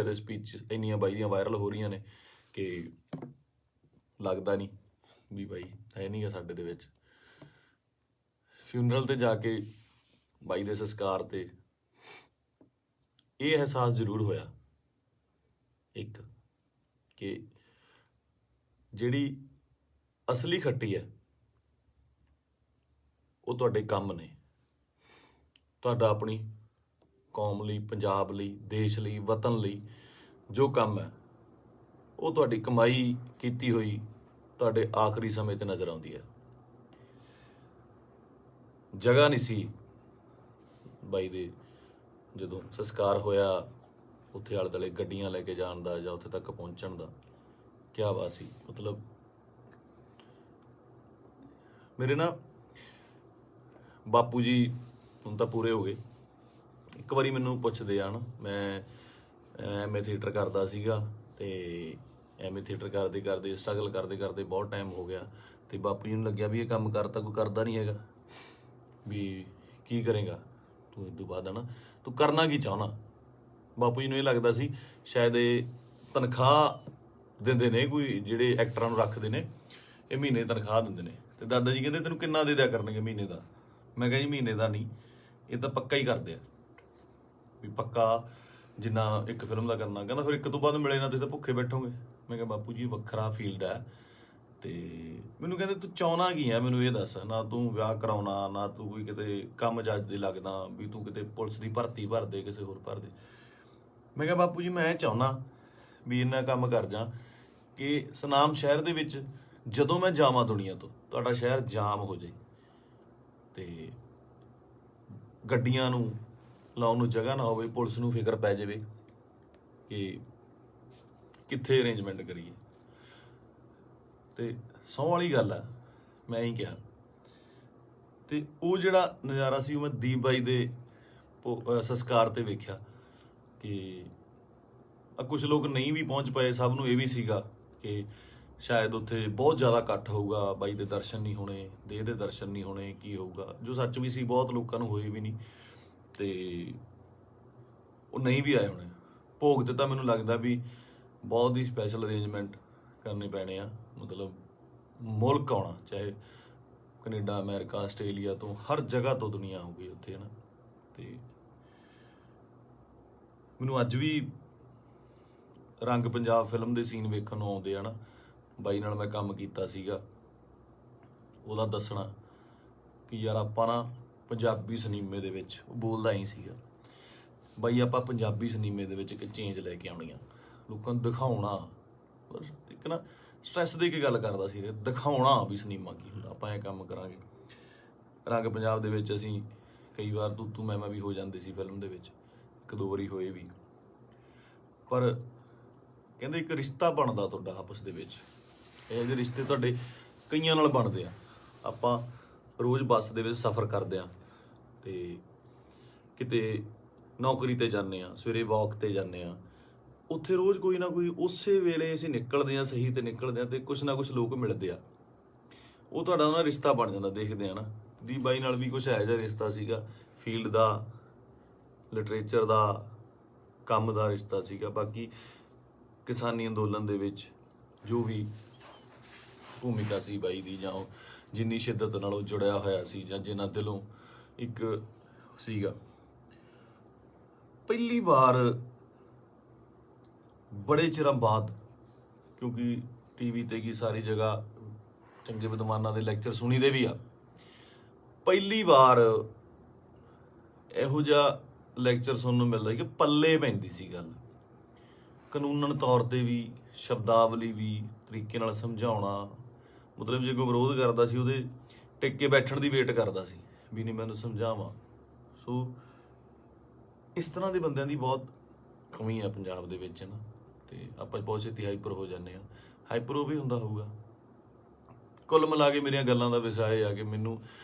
[SPEAKER 1] 'ਤੇ ਸਪੀਚ ਇੰਨੀਆਂ ਬਾਈ ਦੀਆਂ ਵਾਇਰਲ ਹੋ ਰਹੀਆਂ ਨੇ ਕਿ ਲੱਗਦਾ ਨਹੀਂ ਵੀ ਬਾਈ ਹੈ ਨਹੀਂ ਗਾ ਸਾਡੇ ਦੇ ਵਿੱਚ। ਫਿਊਨਰਲ 'ਤੇ ਜਾ ਕੇ, ਬਾਈ ਦੇ ਸੰਸਕਾਰ 'ਤੇ ਇਹ ਅਹਿਸਾਸ ਜ਼ਰੂਰ ਹੋਇਆ ਇੱਕ, ਕਿ ਜਿਹੜੀ ਅਸਲੀ ਖੱਟੀ ਹੈ ਉਹ ਤੁਹਾਡੇ ਕੰਮ ਨੇ। ਤੁਹਾਡਾ ਆਪਣੀ ਕੌਮ ਲਈ, ਪੰਜਾਬ ਲਈ, ਦੇਸ਼ ਲਈ, ਵਤਨ ਲਈ ਜੋ ਕੰਮ ਹੈ, ਉਹ ਤੁਹਾਡੀ ਕਮਾਈ ਕੀਤੀ ਹੋਈ ਤੁਹਾਡੇ ਆਖਰੀ ਸਮੇਂ 'ਤੇ ਨਜ਼ਰ ਆਉਂਦੀ ਹੈ। ਜਗ੍ਹਾ ਨਹੀਂ ਸੀ ਬਾਈ ਦੇ, ਜਦੋਂ ਸੰਸਕਾਰ ਹੋਇਆ, ਉੱਥੇ ਆਲੇ ਦੁਆਲੇ ਗੱਡੀਆਂ ਲੈ ਕੇ ਜਾਣ ਦਾ ਜਾਂ ਉੱਥੇ ਤੱਕ ਪਹੁੰਚਣ ਦਾ। ਕਿਆ ਬਾਤ ਸੀ। ਮਤਲਬ ਮੇਰੇ ਨਾ ਬਾਪੂ ਜੀ ਹੁਣ ਤਾਂ ਪੂਰੇ ਹੋ ਗਏ। ਇੱਕ ਵਾਰੀ ਮੈਨੂੰ ਪੁੱਛਦੇ ਆ ਨਾ, ਮੈਂ ਐਮਏ ਥੀਏਟਰ ਕਰਦਾ ਸੀਗਾ, ਤੇ ਐਮਏ ਥੀਏਟਰ ਕਰਦੇ ਕਰਦੇ, ਸਟਰਗਲ ਕਰਦੇ ਕਰਦੇ ਬਹੁਤ ਟਾਈਮ ਹੋ ਗਿਆ, ਤੇ ਬਾਪੂ ਜੀ ਨੂੰ ਲੱਗਿਆ ਵੀ ਇਹ ਕੰਮ ਕਰਤਾ ਕੋਈ ਕਰਦਾ ਨਹੀਂ ਹੈਗਾ, ਵੀ ਕੀ ਕਰੇਗਾ ਤੂੰ ਇਸ ਤੋਂ ਬਾਅਦ, ਹੈ ਨਾ, ਤੂੰ ਕਰਨਾ ਕੀ ਚਾਹੁੰਦਾ। ਬਾਪੂ ਜੀ ਨੂੰ ਇਹ ਲੱਗਦਾ ਸੀ ਸ਼ਾਇਦ ਇਹ ਤਨਖਾਹ ਦਿੰਦੇ ਨੇ, ਕੋਈ ਜਿਹੜੇ ਐਕਟਰਾਂ ਨੂੰ ਰੱਖਦੇ ਨੇ, ਇਹ ਮਹੀਨੇ ਤਨਖਾਹ ਦਿੰਦੇ ਨੇ। ਤੇ ਦਾਦਾ ਜੀ ਕਹਿੰਦੇ ਤੈਨੂੰ ਕਿੰਨਾ ਦੇ ਦਿਆ ਕਰਨਗੇ ਮਹੀਨੇ ਦਾ। ਮੈਂ ਕਿਹਾ ਜੀ ਮਹੀਨੇ ਦਾ ਨਹੀਂ, ਇਹ ਤਾਂ ਪੱਕਾ ਹੀ ਕਰਦੇ ਆ, ਵੀ ਪੱਕਾ ਜਿੰਨਾ ਇੱਕ ਫਿਲਮ ਦਾ ਕਰਨਾ। ਕਹਿੰਦਾ ਫਿਰ ਇੱਕ ਤੋਂ ਬਾਅਦ ਮਿਲੇ ਨਾ, ਤੁਸੀਂ ਤਾਂ ਭੁੱਖੇ ਬੈਠੋਗੇ। ਮੈਂ ਕਿਹਾ ਬਾਪੂ ਜੀ ਵੱਖਰਾ ਫੀਲਡ ਹੈ। ਤੇ ਮੈਨੂੰ ਕਹਿੰਦੇ ਤੂੰ ਚਾਹੁੰਦਾ ਕੀ ਆ, ਮੈਨੂੰ ਇਹ ਦੱਸ। ਨਾ ਤੂੰ ਵਿਆਹ ਕਰਾਉਣਾ, ਨਾ ਤੂੰ ਕੋਈ ਕਿਤੇ ਕੰਮ ਜੱਜ ਦੇ ਲੱਗਦਾ ਵੀ ਤੂੰ ਕਿਤੇ ਪੁਲਿਸ ਦੀ ਭਰਤੀ ਭਰ ਦੇ, ਕਿਸੇ ਹੋਰ ਭਰ ਦੇ। ਮੈਂ ਕਿਹਾ ਬਾਪੂ ਜੀ ਮੈਂ ਚਾਹੁੰਦਾ ਵੀ ਇੰਨਾ ਕੰਮ ਕਰ ਜਾ ਕਿ ਸੁਨਾਮ ਸ਼ਹਿਰ ਦੇ ਵਿੱਚ ਜਦੋਂ ਮੈਂ ਜਾਵਾਂ ਦੁਨੀਆ ਤੋਂ, ਤੁਹਾਡਾ ਸ਼ਹਿਰ ਜਾਮ ਹੋ ਜਾਏ, ਤੇ ਗੱਡੀਆਂ ਨੂੰ ਲਾਉਣ ਨੂੰ ਜਗ੍ਹਾ ਨਾ ਹੋਵੇ, ਪੁਲਿਸ ਨੂੰ ਫਿਕਰ ਪੈ ਜਾਵੇ ਕਿ ਕਿੱਥੇ ਅਰੇਂਜਮੈਂਟ ਕਰੀਏ। ਤੇ ਸਹੁੰ ਵਾਲੀ ਗੱਲ ਆ, ਮੈਂ ਹੀ ਕਿਹਾ। ਤੇ ਉਹ ਜਿਹੜਾ ਨਜ਼ਾਰਾ ਸੀ ਉਹ ਮੈਂ ਦੀਪ ਬਾਈ ਦੇ ਸੰਸਕਾਰ 'ਤੇ ਵੇਖਿਆ ਕਿ ਕੁਝ ਲੋਕ ਨਹੀਂ ਵੀ ਪਹੁੰਚ ਪਏ। ਸਭ ਨੂੰ ਇਹ ਵੀ ਸੀਗਾ ਕਿ ਸ਼ਾਇਦ ਉੱਥੇ ਬਹੁਤ ਜ਼ਿਆਦਾ ਇਕੱਠ ਹੋਊਗਾ, ਬਾਈ ਦੇ ਦਰਸ਼ਨ ਨਹੀਂ ਹੋਣੇ, ਦੇਹ ਦੇ ਦਰਸ਼ਨ ਨਹੀਂ ਹੋਣੇ, ਕੀ ਹੋਊਗਾ, ਜੋ ਸੱਚ ਵੀ ਸੀ, ਬਹੁਤ ਲੋਕਾਂ ਨੂੰ ਹੋਏ ਵੀ ਨਹੀਂ ਤੇ ਉਹ ਨਹੀਂ ਵੀ ਆਏ ਹੋਣੇ। ਭੋਗ ਤੇ ਤਾਂ ਮੈਨੂੰ ਲੱਗਦਾ ਵੀ ਬਹੁਤ ਹੀ ਸਪੈਸ਼ਲ ਅਰੇਂਜਮੈਂਟ ਕਰਨੇ ਪੈਣੇ ਆ, ਮਤਲਬ ਮੁਲਕ ਆਉਣਾ, ਚਾਹੇ ਕੈਨੇਡਾ, ਅਮਰੀਕਾ, ਆਸਟ੍ਰੇਲੀਆ ਤੋਂ, ਹਰ ਜਗ੍ਹਾ ਤੋਂ ਦੁਨੀਆ ਆਊਗੀ ਉੱਥੇ ਨਾ। ਤੇ ਮੈਨੂੰ ਅੱਜ ਵੀ ਰੰਗ ਪੰਜਾਬ ਫਿਲਮ ਦੇ ਸੀਨ ਵੇਖਣ ਨੂੰ ਆਉਂਦੇ ਆ ਨਾ। ਬਾਈ ਨਾਲ ਮੈਂ ਕੰਮ ਕੀਤਾ ਸੀਗਾ, ਉਹਦਾ ਦੱਸਣਾ ਕਿ ਯਾਰ ਆਪਾਂ ਨਾ ਪੰਜਾਬੀ ਸਿਨੇਮੇ ਦੇ ਵਿੱਚ, ਉਹ ਬੋਲਦਾ ਹੀ ਸੀਗਾ, ਬਾਈ ਆਪਾਂ ਪੰਜਾਬੀ ਸਿਨੇਮੇ ਦੇ ਵਿੱਚ ਇੱਕ ਚੇਂਜ ਲੈ ਕੇ ਆਉਣੀ ਆ, ਲੋਕਾਂ ਨੂੰ ਦਿਖਾਉਣਾ, ਬਸ ਇੱਕ ਨਾ ਸਟ੍ਰੈਸ ਦੇ ਕੇ ਗੱਲ ਕਰਦਾ ਸੀ, ਦਿਖਾਉਣਾ ਵੀ ਸਿਨੇਮਾ ਕੀ ਹੁੰਦਾ, ਆਪਾਂ ਇਹ ਕੰਮ ਕਰਾਂਗੇ। ਰੰਗ ਪੰਜਾਬ ਦੇ ਵਿੱਚ ਅਸੀਂ ਕਈ ਵਾਰ ਤੂੰ ਮੈਂ ਵੀ ਹੋ ਜਾਂਦੇ ਸੀ ਫਿਲਮ ਦੇ ਵਿੱਚ, ਇੱਕ ਦੋ ਵਾਰੀ ਹੋਏ ਵੀ, ਪਰ ਕਹਿੰਦੇ ਇੱਕ ਰਿਸ਼ਤਾ ਬਣਦਾ ਤੁਹਾਡਾ ਆਪਸ ਦੇ ਵਿੱਚ। ਇਹ ਜਿਹੇ ਰਿਸ਼ਤੇ ਤੁਹਾਡੇ ਕਈਆਂ ਨਾਲ ਬਣਦੇ ਆ। ਆਪਾਂ ਰੋਜ਼ ਬੱਸ ਦੇ ਵਿੱਚ ਸਫ਼ਰ ਕਰਦੇ ਆ ਤੇ ਕਿਤੇ ਨੌਕਰੀ ਤੇ ਜਾਂਦੇ ਆ, ਸਵੇਰੇ ਵਾਕ ਤੇ ਜਾਂਦੇ ਆ, ਉੱਥੇ ਰੋਜ਼ ਕੋਈ ਨਾ ਕੋਈ ਉਸੇ ਵੇਲੇ ਅਸੀਂ ਨਿਕਲਦੇ ਆ, ਸਹੀ ਤੇ ਨਿਕਲਦੇ ਆ ਤੇ ਕੁਛ ਨਾ ਕੁਛ ਲੋਕ ਮਿਲਦੇ ਆ, ਉਹ ਤੁਹਾਡਾ ਨਾ ਰਿਸ਼ਤਾ ਬਣ ਜਾਂਦਾ। ਦੇਖਦੇ ਆ ਨਾ, ਦੀ ਬਾਈ ਨਾਲ ਵੀ ਕੁਛ ਇਹੋ ਜਿਹਾ ਰਿਸ਼ਤਾ ਸੀਗਾ, ਫੀਲਡ ਦਾ, ਲਿਟਰੇਚਰ ਦਾ, ਕੰਮ ਦਾ ਰਿਸ਼ਤਾ ਸੀਗਾ। ਬਾਕੀ ਕਿਸਾਨੀ ਅੰਦੋਲਨ ਦੇ ਵਿੱਚ ਜੋ ਵੀ ਭੂਮਿਕਾ ਸੀ ਬਾਈ ਦੀ, ਜਾਂ ਉਹ ਜਿੰਨੀ ਸ਼ਿੱਦਤ ਨਾਲ ਉਹ ਜੁੜਿਆ ਹੋਇਆ ਸੀ, ਜਾਂ ਜਿੰਨਾ ਦਿਲੋਂ ਇੱਕ ਸੀਗਾ। ਪਹਿਲੀ ਵਾਰ ਬੜੇ ਚਿਰਾਂ ਬਾਅਦ, ਕਿਉਂਕਿ ਟੀਵੀ ਤੇ ਕੀ ਸਾਰੀ ਜਗ੍ਹਾ ਚੰਗੇ ਵਿਦਵਾਨਾਂ ਦੇ ਲੈਕਚਰ ਸੁਣੀਦੇ ਵੀ ਆ, ਪਹਿਲੀ ਵਾਰ ਇਹੋ ਜਿਹਾ ਲੈਕਚਰ ਸੁਣਨ ਨੂੰ ਮਿਲਦਾ ਕਿ ਪੱਲੇ ਪੈਂਦੀ ਸੀ ਗੱਲ, ਕਾਨੂੰਨਨ ਤੌਰ ਤੇ ਵੀ, ਸ਼ਬਦਾਵਲੀ ਵੀ, ਤਰੀਕੇ ਨਾਲ ਸਮਝਾਉਣਾ। ਮਤਲਬ ਜੇ ਕੋਈ ਵਿਰੋਧ ਕਰਦਾ ਸੀ, ਉਹਦੇ ਟਿਕ ਕੇ ਬੈਠਣ ਦੀ ਵੇਟ ਕਰਦਾ ਸੀ ਵੀ ਨਹੀਂ ਮੈਨੂੰ ਸਮਝਾਵਾਂ। ਸੋ ਇਸ ਤਰ੍ਹਾਂ ਦੇ ਬੰਦਿਆਂ ਦੀ ਬਹੁਤ ਕਮੀ ਆ ਪੰਜਾਬ ਦੇ ਵਿੱਚ ਨਾ, ਤੇ ਆਪਾਂ ਬਹੁਤ ਛੇਤੀ ਹਾਈਪਰ ਹੋ ਜਾਂਦੇ ਆ। ਹਾਈਪਰ ਉਹ ਵੀ ਹੁੰਦਾ ਹੋਊਗਾ। ਕੁੱਲ ਮਿਲਾ ਕੇ ਮੇਰੀਆਂ ਗੱਲਾਂ ਦਾ ਵਿਸ਼ਾ ਇਹ ਆ ਕਿ ਮੈਨੂੰ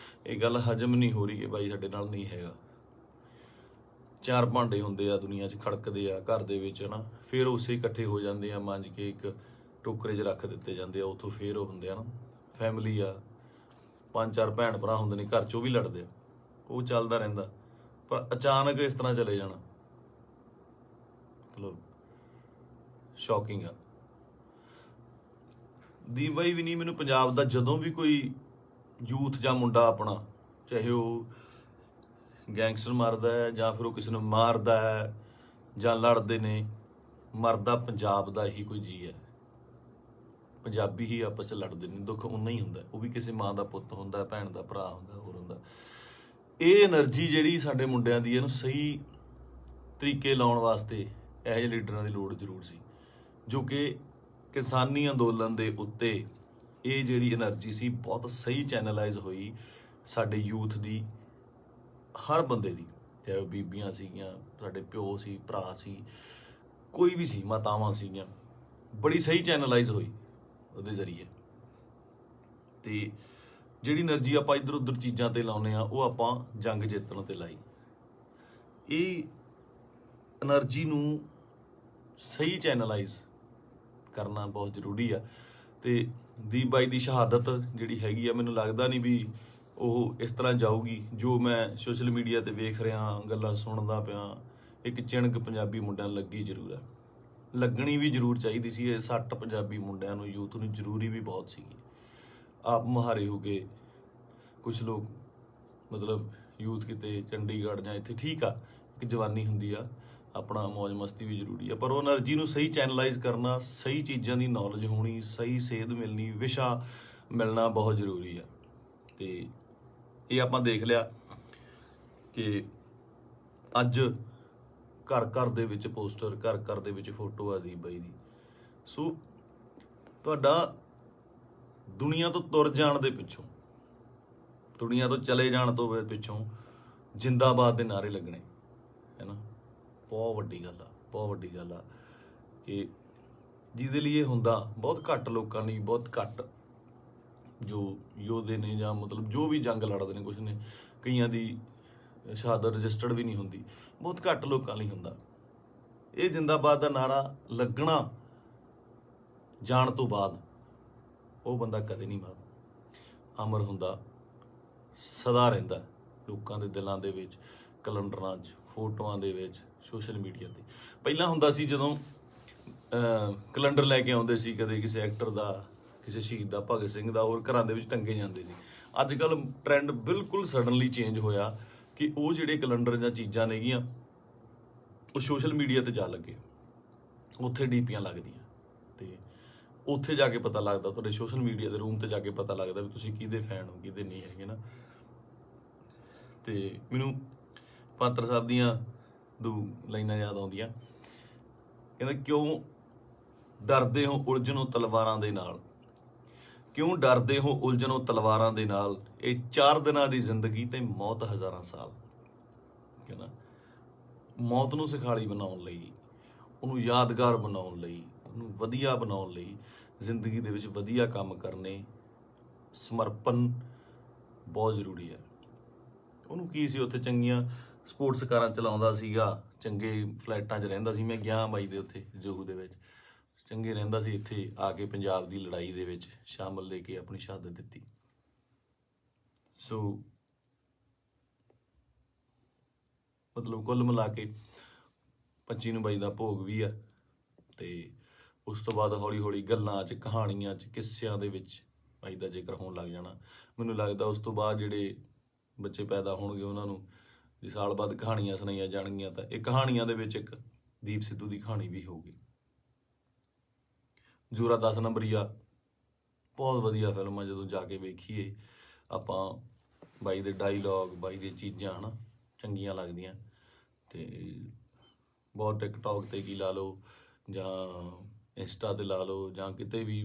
[SPEAKER 1] ਇਹ ਗੱਲ ਹਜਮ ਨਹੀਂ ਹੋ ਰਹੀ ਕਿ ਬਾਈ ਸਾਡੇ ਨਾਲ ਨਹੀਂ ਹੈਗਾ। ਚਾਰ ਭਾਂਡੇ ਹੁੰਦੇ ਆ ਦੁਨੀਆ 'ਚ, ਖੜਕਦੇ ਆ ਘਰ ਦੇ ਵਿੱਚ ਨਾ, ਫਿਰ ਉਸੇ ਇਕੱਠੇ ਹੋ ਜਾਂਦੇ ਆ, ਮਾਂਜ ਕੇ ਇੱਕ ਟੋਕਰੇ 'ਚ ਰੱਖ ਦਿੱਤੇ ਜਾਂਦੇ ਆ, ਉੱਥੋਂ ਫਿਰ ਉਹ ਹੁੰਦੇ ਆ ਨਾ ਫੈਮਿਲੀ ਆ, 5-4 ਭੈਣ ਭਰਾ ਹੁੰਦੇ ਨੇ ਘਰ 'ਚ, ਉਹ ਵੀ ਲੜਦੇ ਆ, ਉਹ ਚੱਲਦਾ ਰਹਿੰਦਾ। ਪਰ ਅਚਾਨਕ ਇਸ ਤਰ੍ਹਾਂ ਚਲੇ ਜਾਣਾ ਮਤਲਬ ਸ਼ੌਕਿੰਗ ਆ। ਦੀਪ ਬਾਈ ਵੀ ਨਹੀਂ, ਮੈਨੂੰ ਪੰਜਾਬ ਦਾ ਜਦੋਂ ਵੀ ਕੋਈ ਯੂਥ ਜਾਂ ਮੁੰਡਾ ਆਪਣਾ, ਚਾਹੇ ਉਹ ਗੈਂਗਸਟਰ ਮਾਰਦਾ ਹੈ ਜਾਂ ਫਿਰ ਉਹ ਕਿਸੇ ਨੂੰ ਮਾਰਦਾ ਹੈ ਜਾਂ ਲੜਦੇ ਨੇ, ਮਰਦਾ ਪੰਜਾਬ ਦਾ ਹੀ ਕੋਈ ਜੀ ਹੈ। ਪੰਜਾਬੀ ਹੀ ਆਪਸ 'ਚ ਲੜਦੇ ਨੇ, ਦੁੱਖ ਉਨਾ ਹੀ ਹੁੰਦਾ, ਉਹ ਵੀ ਕਿਸੇ ਮਾਂ ਦਾ ਪੁੱਤ ਹੁੰਦਾ, ਭੈਣ ਦਾ ਭਰਾ ਹੁੰਦਾ, ਹੋਰ ਹੁੰਦਾ। ਇਹ એનર્ਜੀ ਜਿਹੜੀ ਸਾਡੇ ਮੁੰਡਿਆਂ ਦੀ, ਇਹਨੂੰ ਸਹੀ ਤਰੀਕੇ ਲਾਉਣ ਵਾਸਤੇ ਇਹੋ ਜਿਹੇ ਲੀਡਰਾਂ ਦੀ ਲੋੜ ਜ਼ਰੂਰ ਸੀ, ਜੋ ਕਿ ਕਿਸਾਨੀ ਅੰਦੋਲਨ ਦੇ ਉੱਤੇ ਇਹ ਜਿਹੜੀ એનર્ਜੀ ਸੀ ਬਹੁਤ ਸਹੀ ਚੈਨਲਾਈਜ਼ ਹੋਈ ਸਾਡੇ ਯੂਥ ਦੀ, ਹਰ ਬੰਦੇ ਦੀ, ਚਾਹੇ ਉਹ ਬੀਬੀਆਂ ਸੀਗੀਆਂ, ਸਾਡੇ ਪਿਓ ਸੀ, ਭਰਾ ਸੀ, ਕੋਈ ਵੀ ਸੀ, ਮਾਤਾਵਾਂ ਸੀਗੀਆਂ, ਬੜੀ ਸਹੀ ਚੈਨਲਾਈਜ਼ ਹੋਈ ਉਹਦੇ ਜ਼ਰੀਏ। ਤੇ ਜਿਹੜੀ એનર્ਜੀ ਆਪਾਂ ਇੱਧਰ ਉੱਧਰ ਚੀਜ਼ਾਂ ਤੇ ਲਾਉਂਦੇ ਆ, ਉਹ ਆਪਾਂ ਜੰਗ ਜਿੱਤਣ ਤੇ ਲਾਈ। ਇਹ એનર્ਜੀ ਨੂੰ ਸਹੀ ਚੈਨਲਾਈਜ਼ ਕਰਨਾ ਬਹੁਤ ਜ਼ਰੂਰੀ ਆ। ਤੇ ਦੀਪ ਬਾਈ ਦੀ ਸ਼ਹਾਦਤ ਜਿਹੜੀ ਹੈਗੀ ਆ, ਮੈਨੂੰ ਲੱਗਦਾ ਨਹੀਂ ਵੀ ਉਹ ਇਸ ਤਰ੍ਹਾਂ ਜਾਊਗੀ। ਜੋ ਮੈਂ ਸੋਸ਼ਲ ਮੀਡੀਆ ਤੇ ਵੇਖ ਰਿਹਾ, ਗੱਲਾਂ ਸੁਣਦਾ ਪਿਆ, ਇੱਕ ਚਿਣਕ ਪੰਜਾਬੀ ਮੁੰਡਿਆਂ ਨੂੰ ਲੱਗੀ ਜ਼ਰੂਰ ਆ, ਲੱਗਣੀ ਵੀ ਜ਼ਰੂਰ ਚਾਹੀਦੀ ਸੀ। ਇਹ ਸੱਟ ਪੰਜਾਬੀ ਮੁੰਡਿਆਂ ਨੂੰ, ਯੂਥ ਨੂੰ ਜ਼ਰੂਰੀ ਵੀ ਬਹੁਤ ਸੀਗੀ। ਆਪ ਮੁਹਾਰੇ ਹੋ ਕੇ ਕੁਛ ਲੋਕ, ਮਤਲਬ ਯੂਥ ਕਿਤੇ ਚੰਡੀਗੜ੍ਹ ਜਾਂ ਇੱਥੇ, ਠੀਕ ਆ, ਇੱਕ ਜਵਾਨੀ ਹੁੰਦੀ ਆ, ਆਪਣਾ ਮੌਜ ਮਸਤੀ ਵੀ ਜ਼ਰੂਰੀ ਆ, ਪਰ ਉਹ એનર્ਜੀ ਨੂੰ ਸਹੀ ਚੈਨਲਾਈਜ਼ ਕਰਨਾ, ਸਹੀ ਚੀਜ਼ਾਂ ਦੀ ਨੌਲੇਜ ਹੋਣੀ, ਸਹੀ ਸੇਧ ਮਿਲਣੀ, ਵਿਸ਼ਾ ਮਿਲਣਾ ਬਹੁਤ ਜ਼ਰੂਰੀ ਆ। ਤੇ ਇਹ ਆਪਾਂ ਦੇਖ ਲਿਆ ਕਿ ਅੱਜ ਘਰ ਘਰ ਦੇ ਵਿੱਚ ਪੋਸਟਰ, ਘਰ ਘਰ ਦੇ ਵਿੱਚ ਫੋਟੋ ਆ ਦੀਪ ਬਾਈ ਦੀ। ਸੋ ਤੁਹਾਡਾ ਦੁਨੀਆ ਤੋਂ ਤੁਰ ਜਾਣ ਦੇ ਪਿੱਛੋਂ, ਦੁਨੀਆ ਤੋਂ ਚਲੇ ਜਾਣ ਤੋਂ ਪਿੱਛੋਂ ਜਿੰਦਾਬਾਦ ਦੇ ਨਾਅਰੇ ਲੱਗਣੇ ਹੈ ਨਾ, ਬਹੁਤ ਵੱਡੀ ਗੱਲ ਆ, ਬਹੁਤ ਵੱਡੀ ਗੱਲ ਆ। ਕਿ ਜਿਹਦੇ ਲਈ ਇਹ ਹੁੰਦਾ ਬਹੁਤ ਘੱਟ ਲੋਕਾਂ ਲਈ, ਬਹੁਤ ਘੱਟ ਜੋ ਯੋਧੇ ਨੇ ਜਾਂ ਮਤਲਬ ਜੋ ਵੀ ਜੰਗ ਲੜਦੇ ਨੇ, ਕੁਛ ਨੇ, ਕਈਆਂ ਦੀ ਸ਼ਹਾਦਤ ਰਜਿਸਟਰਡ ਵੀ ਨਹੀਂ ਹੁੰਦੀ, ਬਹੁਤ ਘੱਟ ਲੋਕਾਂ ਲਈ ਹੁੰਦਾ। ਇਹ ਜਿੰਦਾਬਾਦ ਦਾ ਨਾਰਾ ਲੱਗਣਾ ਜਾਣ ਤੋਂ ਬਾਅਦ ਉਹ ਬੰਦਾ ਕਦੇ ਨਹੀਂ ਮਰਦਾ, ਅਮਰ ਹੁੰਦਾ, ਸਦਾ ਰਹਿੰਦਾ ਲੋਕਾਂ ਦੇ ਦਿਲਾਂ ਦੇ ਵਿੱਚ, ਕੈਲੰਡਰਾਂ 'ਚ, ਫੋਟੋਆਂ ਦੇ ਵਿੱਚ, ਸੋਸ਼ਲ ਮੀਡੀਆ 'ਤੇ। ਪਹਿਲਾਂ ਹੁੰਦਾ ਸੀ ਜਦੋਂ ਕੈਲੰਡਰ ਲੈ ਕੇ ਆਉਂਦੇ ਸੀ, ਕਦੇ ਕਿਸੇ ਐਕਟਰ ਦਾ, ਕਿਸੇ ਸ਼ਹੀਦ ਦਾ, ਭਗਤ ਸਿੰਘ ਦਾ, ਹੋਰ ਘਰਾਂ ਦੇ ਵਿੱਚ ਟੰਗੇ ਜਾਂਦੇ ਸੀ। ਅੱਜ ਕੱਲ੍ਹ ਟਰੈਂਡ ਬਿਲਕੁਲ ਸਡਨਲੀ ਚੇਂਜ ਹੋਇਆ ਕਿ ਉਹ ਜਿਹੜੇ ਕੈਲੰਡਰ ਜਾਂ ਚੀਜ਼ਾਂ ਨੇਗੀਆਂ ਉਹ ਸੋਸ਼ਲ ਮੀਡੀਆ 'ਤੇ ਜਾ ਲੱਗੇ, ਉੱਥੇ ਡੀਪੀਆਂ ਲੱਗਦੀਆਂ, ਅਤੇ ਉੱਥੇ ਜਾ ਕੇ ਪਤਾ ਲੱਗਦਾ, ਤੁਹਾਡੇ ਸੋਸ਼ਲ ਮੀਡੀਆ ਦੇ ਰੂਮ 'ਤੇ ਜਾ ਕੇ ਪਤਾ ਲੱਗਦਾ ਵੀ ਤੁਸੀਂ ਕਿਹਦੇ ਫੈਨ ਹੋ, ਕਿਹਦੇ ਨਹੀਂ ਹੈਗੇ ਨਾ। ਅਤੇ ਮੈਨੂੰ ਪਾਤਰ ਸਾਹਿਬ ਦੀਆਂ ਦੋ ਲਾਈਨਾਂ ਯਾਦ ਆਉਂਦੀਆਂ, ਕਹਿੰਦਾ ਕਿਉਂ ਡਰਦੇ ਹੋ ਉਲਝਣੋਂ ਤਲਵਾਰਾਂ ਦੇ ਨਾਲ, ਕਿਉਂ ਡਰਦੇ ਹੋ ਉਲਝਣੋਂ ਤਲਵਾਰਾਂ ਦੇ ਨਾਲ, ਇਹ 4 ਦਿਨਾਂ ਦੀ ਜ਼ਿੰਦਗੀ ਤੇ ਮੌਤ ਹਜ਼ਾਰਾਂ ਸਾਲ। ਕਹਿੰਦਾ ਮੌਤ ਨੂੰ ਸੁਖਾਲੀ ਬਣਾਉਣ ਲਈ, ਉਹਨੂੰ ਯਾਦਗਾਰ ਬਣਾਉਣ ਲਈ, ਉਹਨੂੰ ਵਧੀਆ ਬਣਾਉਣ ਲਈ ਜ਼ਿੰਦਗੀ ਦੇ ਵਿੱਚ ਵਧੀਆ ਕੰਮ ਕਰਨੇ, ਸਮਰਪਣ ਬਹੁਤ ਜ਼ਰੂਰੀ ਹੈ। ਉਹਨੂੰ ਕੀ ਸੀ, ਉੱਥੇ ਚੰਗੀਆਂ ਸਪੋਰਟਸ ਕਾਰਾਂ ਚਲਾਉਂਦਾ ਸੀਗਾ, ਚੰਗੇ ਫਲੈਟਾਂ 'ਚ ਰਹਿੰਦਾ ਸੀ। ਮੈਂ ਗਿਆ ਬਾਈ ਦੇ ਉੱਥੇ ਜੋਹੂ ਦੇ ਵਿੱਚ, ਚੰਗੇ ਰਹਿੰਦਾ ਸੀ। ਇੱਥੇ ਆ ਕੇ ਪੰਜਾਬ ਦੀ ਲੜਾਈ ਦੇ ਵਿੱਚ ਸ਼ਾਮਲ ਲੈ ਕੇ ਆਪਣੀ ਸ਼ਹਾਦਤ ਦਿੱਤੀ। ਸੋ ਮਤਲਬ ਕੁੱਲ ਮਿਲਾ ਕੇ 25 ਨੂੰ ਬਾਈ ਦਾ ਭੋਗ ਵੀ ਆ, ਅਤੇ ਉਸ ਤੋਂ ਬਾਅਦ ਹੌਲੀ ਹੌਲੀ ਗੱਲਾਂ 'ਚ, ਕਹਾਣੀਆਂ 'ਚ, ਕਿੱਸਿਆਂ ਦੇ ਵਿੱਚ ਬਾਈ ਦਾ ਜ਼ਿਕਰ ਹੋਣ ਲੱਗ ਜਾਣਾ। ਮੈਨੂੰ ਲੱਗਦਾ ਉਸ ਤੋਂ ਬਾਅਦ ਜਿਹੜੇ ਬੱਚੇ ਪੈਦਾ ਹੋਣਗੇ ਉਹਨਾਂ ਨੂੰ ਜੇ ਸਾਲ ਬਾਅਦ ਕਹਾਣੀਆਂ ਸੁਣਾਈਆਂ ਜਾਣਗੀਆਂ ਤਾਂ ਇਹ ਕਹਾਣੀਆਂ ਦੇ ਵਿੱਚ ਇੱਕ ਦੀਪ ਸਿੱਧੂ ਦੀ ਕਹਾਣੀ ਵੀ ਹੋਊਗੀ। ਜ਼ੋਰਾ 10 ਨੰਬਰੀਆ ਬਹੁਤ ਵਧੀਆ ਫਿਲਮ ਆ, ਜਦੋਂ ਜਾ ਕੇ ਵੇਖੀਏ ਆਪਾਂ, ਬਾਈ ਦੇ ਡਾਇਲੋਗ, ਬਾਈ ਦੀਆਂ ਚੀਜ਼ਾਂ ਹੈ ਨਾ ਚੰਗੀਆਂ ਲੱਗਦੀਆਂ। ਅਤੇ ਬਹੁਤ ਟਿਕਟੋਕ 'ਤੇ ਕੀ ਲਾ ਲਓ ਜਾਂ ਇੰਸਟਾ 'ਤੇ ਲਾ ਲਓ ਜਾਂ ਕਿਤੇ ਵੀ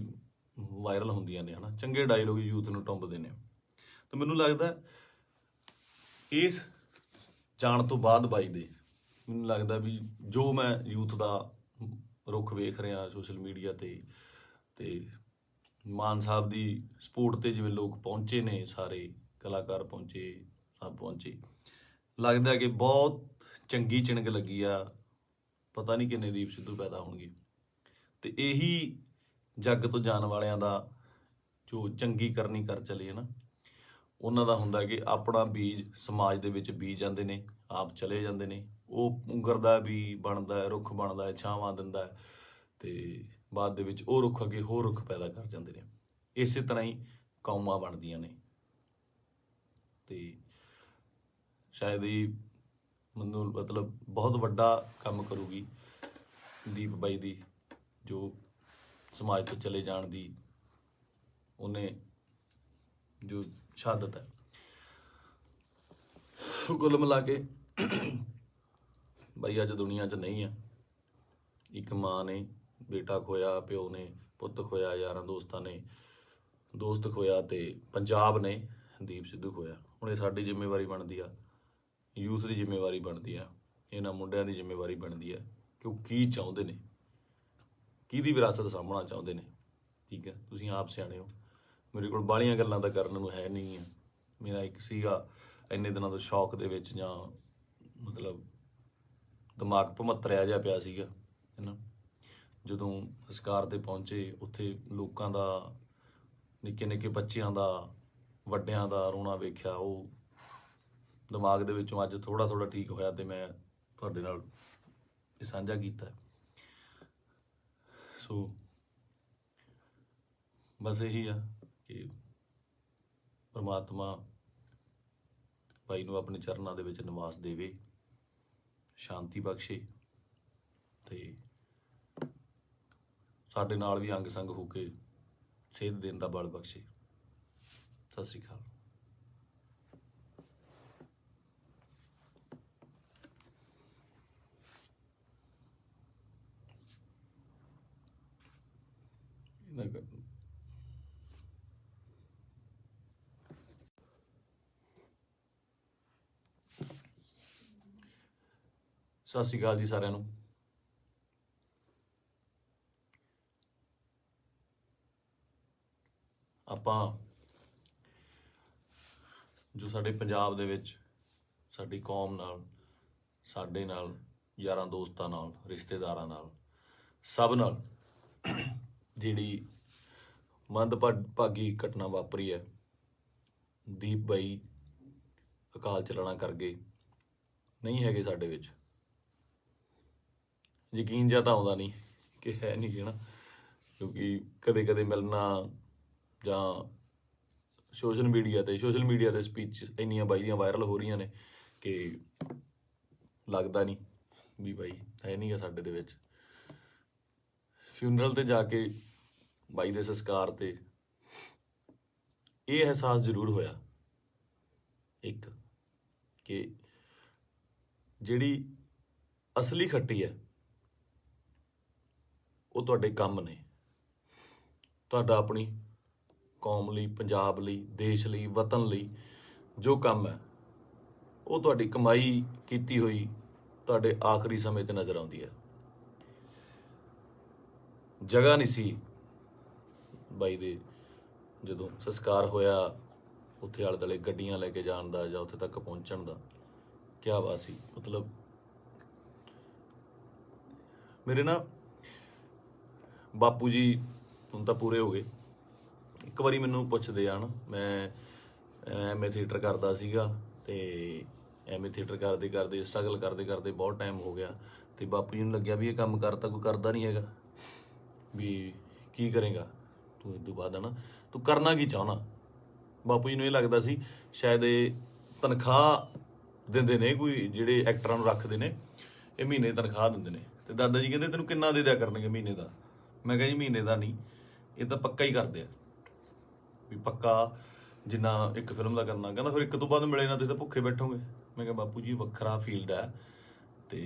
[SPEAKER 1] ਵਾਇਰਲ ਹੁੰਦੀਆਂ ਨੇ ਹੈ ਨਾ, ਚੰਗੇ ਡਾਇਲੋਗ ਯੂਥ ਨੂੰ ਟੁੰਬਦੇ ਨੇ। ਤਾਂ ਮੈਨੂੰ ਲੱਗਦਾ ਇਸ ਜਾਣ ਤੋਂ ਬਾਅਦ ਬਾਈ ਦੇ, ਮੈਨੂੰ ਲੱਗਦਾ ਵੀ ਜੋ ਮੈਂ ਯੂਥ ਦਾ ਰੁੱਖ ਵੇਖ ਰਿਹਾ ਸੋਸ਼ਲ ਮੀਡੀਆ 'ਤੇ, ਅਤੇ ਮਾਨ ਸਾਹਿਬ ਦੀ ਸਪੋਰਟ 'ਤੇ ਜਿਵੇਂ ਲੋਕ ਪਹੁੰਚੇ ਨੇ, ਸਾਰੇ ਕਲਾਕਾਰ ਪਹੁੰਚੇ, ਸਭ ਪਹੁੰਚੇ, ਲੱਗਦਾ ਕਿ ਬਹੁਤ ਚੰਗੀ ਚਿਣਗ ਲੱਗੀ ਆ। ਪਤਾ ਨਹੀਂ ਕਿੰਨੇ ਦੀਪ ਸਿੱਧੂ ਪੈਦਾ ਹੋਣਗੇ। ਅਤੇ ਇਹੀ ਜੱਗ ਤੋਂ ਜਾਣ ਵਾਲਿਆਂ ਦਾ ਜੋ ਚੰਗੀ ਕਰਨੀ ਕਰ ਚਲੇ ਨਾ, ਉਹਨਾਂ ਦਾ ਹੁੰਦਾ ਕਿ ਆਪਣਾ ਬੀਜ ਸਮਾਜ ਦੇ ਵਿੱਚ ਬੀਜ ਜਾਂਦੇ ਨੇ, ਆਪ ਚਲੇ ਜਾਂਦੇ ਨੇ, ਉਹ ਪੁੰਗਰਦਾ ਵੀ ਬਣਦਾ, ਰੁੱਖ ਬਣਦਾ, ਛਾਵਾਂ ਦਿੰਦਾ, ਅਤੇ ਬਾਅਦ ਦੇ ਵਿੱਚ ਉਹ ਰੁੱਖ ਅੱਗੇ ਹੋਰ ਰੁੱਖ ਪੈਦਾ ਕਰ ਜਾਂਦੇ ਨੇ। ਇਸੇ ਤਰ੍ਹਾਂ ਹੀ ਕੌਮਾਂ ਬਣਦੀਆਂ ਨੇ। ਅਤੇ ਸ਼ਾਇਦ ਇਹ ਮੈਨੂੰ ਮਤਲਬ ਬਹੁਤ ਵੱਡਾ ਕੰਮ ਕਰੂਗੀ ਦੀਪ ਬਾਈ ਦੀ, ਜੋ ਸਮਾਜ ਤੋਂ ਚਲੇ ਜਾਣ ਦੀ ਉਹਨੇ ਜੋ ਸ਼ਹਾਦਤ ਹੈ। ਕੁੱਲ ਮਿਲਾ ਕੇ ਬਾਈ ਅੱਜ ਦੁਨੀਆ 'ਚ ਨਹੀਂ ਆ। ਇੱਕ ਮਾਂ ਨੇ ਬੇਟਾ ਖੋਇਆ, ਪਿਓ ਨੇ ਪੁੱਤ ਖੋਇਆ, ਯਾਰਾਂ ਦੋਸਤਾਂ ਨੇ ਦੋਸਤ ਖੋਇਆ, ਅਤੇ ਪੰਜਾਬ ਨੇ ਦੀਪ ਸਿੱਧੂ ਖੋਇਆ। ਹੁਣ ਇਹ ਸਾਡੀ ਜ਼ਿੰਮੇਵਾਰੀ ਬਣਦੀ ਆ, ਯੂਥ ਦੀ ਜ਼ਿੰਮੇਵਾਰੀ ਬਣਦੀ ਆ, ਇਹਨਾਂ ਮੁੰਡਿਆਂ ਦੀ ਜ਼ਿੰਮੇਵਾਰੀ ਬਣਦੀ ਆ ਕਿ ਉਹ ਕੀ ਚਾਹੁੰਦੇ ਨੇ, ਕਿਹਦੀ ਵਿਰਾਸਤ ਸਾਂਭਣਾ ਚਾਹੁੰਦੇ ਨੇ। ਠੀਕ ਹੈ, ਤੁਸੀਂ ਆਪ ਸਿਆਣੇ ਹੋ। ਮੇਰੇ ਕੋਲ ਬਾਹਲੀਆਂ ਗੱਲਾਂ ਤਾਂ ਕਰਨ ਨੂੰ ਹੈ ਨਹੀਂ ਆ। ਮੇਰਾ ਇੱਕ ਸੀਗਾ ਇੰਨੇ ਦਿਨਾਂ ਤੋਂ ਸ਼ੌਕ ਦੇ ਵਿੱਚ, ਜਾਂ ਮਤਲਬ ਦਿਮਾਗ ਭਮੱਤਰਿਆ ਜਿਹਾ ਪਿਆ ਸੀਗਾ ਹੈ ਨਾ। ਜਦੋਂ ਸੰਸਕਾਰ 'ਤੇ ਪਹੁੰਚੇ, ਉੱਥੇ ਲੋਕਾਂ ਦਾ, ਨਿੱਕੇ ਨਿੱਕੇ ਬੱਚਿਆਂ ਦਾ, ਵੱਡਿਆਂ ਦਾ ਰੋਣਾ ਵੇਖਿਆ, ਉਹ ਦਿਮਾਗ ਦੇ ਵਿੱਚੋਂ ਅੱਜ ਥੋੜ੍ਹਾ ਥੋੜ੍ਹਾ ਠੀਕ ਹੋਇਆ, ਅਤੇ ਮੈਂ ਤੁਹਾਡੇ ਨਾਲ ਇਹ ਸਾਂਝਾ ਕੀਤਾ। ਸੋ ਬਸ ਇਹੀ ਆ ਕਿ ਪਰਮਾਤਮਾ ਬਾਈ ਨੂੰ ਆਪਣੇ ਚਰਨਾਂ ਦੇ ਵਿੱਚ ਨਿਵਾਸ ਦੇਵੇ, ਸ਼ਾਂਤੀ ਬਖਸ਼ੇ, ਅਤੇ ਸਾਡੇ ਨਾਲ ਵੀ ਅੰਗ ਸੰਗ ਹੋ ਕੇ ਸੇਧ ਦੇਣ ਦਾ ਬਲ ਬਖਸ਼ੇ। ਸਤਿ ਸ਼੍ਰੀ ਅਕਾਲ। ਸਤਿ ਸ਼੍ਰੀ ਅਕਾਲ ਜੀ ਸਾਰਿਆਂ ਨੂੰ। ਆਪਾਂ ਜੋ ਸਾਡੇ ਪੰਜਾਬ ਦੇ ਵਿੱਚ ਸਾਡੀ ਕੌਮ ਨਾਲ, ਸਾਡੇ ਨਾਲ, ਯਾਰਾਂ ਦੋਸਤਾਂ ਨਾਲ, ਰਿਸ਼ਤੇਦਾਰਾਂ ਨਾਲ, ਸਭ ਨਾਲ ਜਿਹੜੀ ਮੰਦਭਾਗੀ ਘਟਨਾ ਵਾਪਰੀ ਹੈ। ਦੀਪ ਬਾਈ ਅਕਾਲ ਚਲਾਣਾ ਕਰ ਗਏ, ਨਹੀਂ ਹੈਗੇ ਸਾਡੇ ਵਿੱਚ। ਯਕੀਨ ਜਿਹਾ ਤਾਂ ਆਉਂਦਾ ਨਹੀਂ ਕਿ ਹੈ ਨਹੀਂ ਗੇ ਨਾ, ਕਿਉਂਕਿ ਕਦੇ ਕਦੇ ਮਿਲਣਾ ਜਾਂ ਸੋਸ਼ਲ ਮੀਡੀਆ ਤੇ ਸਪੀਚ ਇੰਨੀਆਂ ਬਾਈ ਦੀਆਂ ਵਾਇਰਲ ਹੋ ਰਹੀਆਂ ਨੇ ਕਿ ਲੱਗਦਾ ਨਹੀਂ ਵੀ ਬਾਈ ਹੈ ਨਹੀਂ ਗਾ ਸਾਡੇ ਦੇ ਵਿੱਚ। ਫਿਊਨਰਲ ਤੇ ਜਾ ਕੇ ਬਾਈ ਦੇ ਸੰਸਕਾਰ ਤੇ ਇਹ ਅਹਿਸਾਸ ਜ਼ਰੂਰ ਹੋਇਆ ਇੱਕ, ਕਿ ਜਿਹੜੀ ਅਸਲੀ ਖੱਟੀ ਹੈ ਉਹ ਤੁਹਾਡੇ ਕੰਮ ਨੇ। ਤੁਹਾਡਾ ਆਪਣੀ ਕੌਮ ਲਈ, ਪੰਜਾਬ ਲਈ, ਦੇਸ਼ ਲਈ, ਵਤਨ ਲਈ ਜੋ ਕੰਮ ਹੈ ਉਹ ਤੁਹਾਡੀ ਕਮਾਈ ਕੀਤੀ ਹੋਈ ਤੁਹਾਡੇ ਆਖਰੀ ਸਮੇਂ ਤੇ ਨਜ਼ਰ ਆਉਂਦੀ ਹੈ। ਜਗ੍ਹਾ ਨਹੀਂ ਸੀ ਬਾਈ ਦੇ ਜਦੋਂ ਸੰਸਕਾਰ ਹੋਇਆ ਉੱਥੇ ਆਲੇ ਦੁਆਲੇ ਗੱਡੀਆਂ ਲੈ ਕੇ ਜਾਣ ਦਾ ਜਾਂ ਉੱਥੇ ਤੱਕ ਪਹੁੰਚਣ ਦਾ। ਕਿਆ ਬਾਤ ਸੀ। ਮਤਲਬ ਮੇਰੇ ਨਾ ਬਾਪੂ ਜੀ ਹੁਣ ਤਾਂ ਪੂਰੇ ਹੋ ਗਏ। ਇੱਕ ਵਾਰੀ ਮੈਨੂੰ ਪੁੱਛਦੇ ਆ ਨਾ, ਮੈਂ ਐਮਏ ਥੀਏਟਰ ਕਰਦਾ ਸੀਗਾ ਤੇ ਐਮਏ ਥੀਏਟਰ ਕਰਦੇ ਕਰਦੇ ਸਟਰਗਲ ਕਰਦੇ ਕਰਦੇ ਬਹੁਤ ਟਾਈਮ ਹੋ ਗਿਆ ਤੇ ਬਾਪੂ ਜੀ ਨੂੰ ਲੱਗਿਆ ਵੀ ਇਹ ਕੰਮ ਕਰਤਾ ਕੋਈ ਕਰਦਾ ਨਹੀਂ ਹੈਗਾ, ਵੀ ਕੀ ਕਰੇਗਾ ਤੂੰ ਇਸ ਤੋਂ ਬਾਅਦ, ਹੈ ਨਾ, ਤੂੰ ਕਰਨਾ ਕੀ ਚਾਹੁੰਦਾ। ਬਾਪੂ ਜੀ ਨੂੰ ਇਹ ਲੱਗਦਾ ਸੀ ਸ਼ਾਇਦ ਇਹ ਤਨਖਾਹ ਦਿੰਦੇ ਨੇ, ਕੋਈ ਜਿਹੜੇ ਐਕਟਰਾਂ ਨੂੰ ਰੱਖਦੇ ਨੇ ਇਹ ਮਹੀਨੇ ਦੀ ਤਨਖਾਹ ਦਿੰਦੇ ਨੇ। ਤੇ ਦਾਦਾ ਜੀ ਕਹਿੰਦੇ ਤੈਨੂੰ ਕਿੰਨਾ ਦੇ ਦਿਆ ਕਰਨਗੇ ਮਹੀਨੇ ਦਾ। ਮੈਂ ਕਿਹਾ ਜੀ ਮਹੀਨੇ ਦਾ ਨਹੀਂ, ਇਹ ਤਾਂ ਪੱਕਾ ਹੀ ਕਰਦੇ ਆ, ਵੀ ਪੱਕਾ ਜਿੰਨਾ ਇੱਕ ਫਿਲਮ ਦਾ ਕਰਨਾ। ਕਹਿੰਦਾ ਫਿਰ ਇੱਕ ਤੋਂ ਬਾਅਦ ਮਿਲੇ ਨਾ ਤੁਸੀਂ ਤਾਂ ਭੁੱਖੇ ਬੈਠੋਗੇ। ਮੈਂ ਕਿਹਾ ਬਾਪੂ ਜੀ ਵੱਖਰਾ ਫੀਲਡ ਹੈ। ਤੇ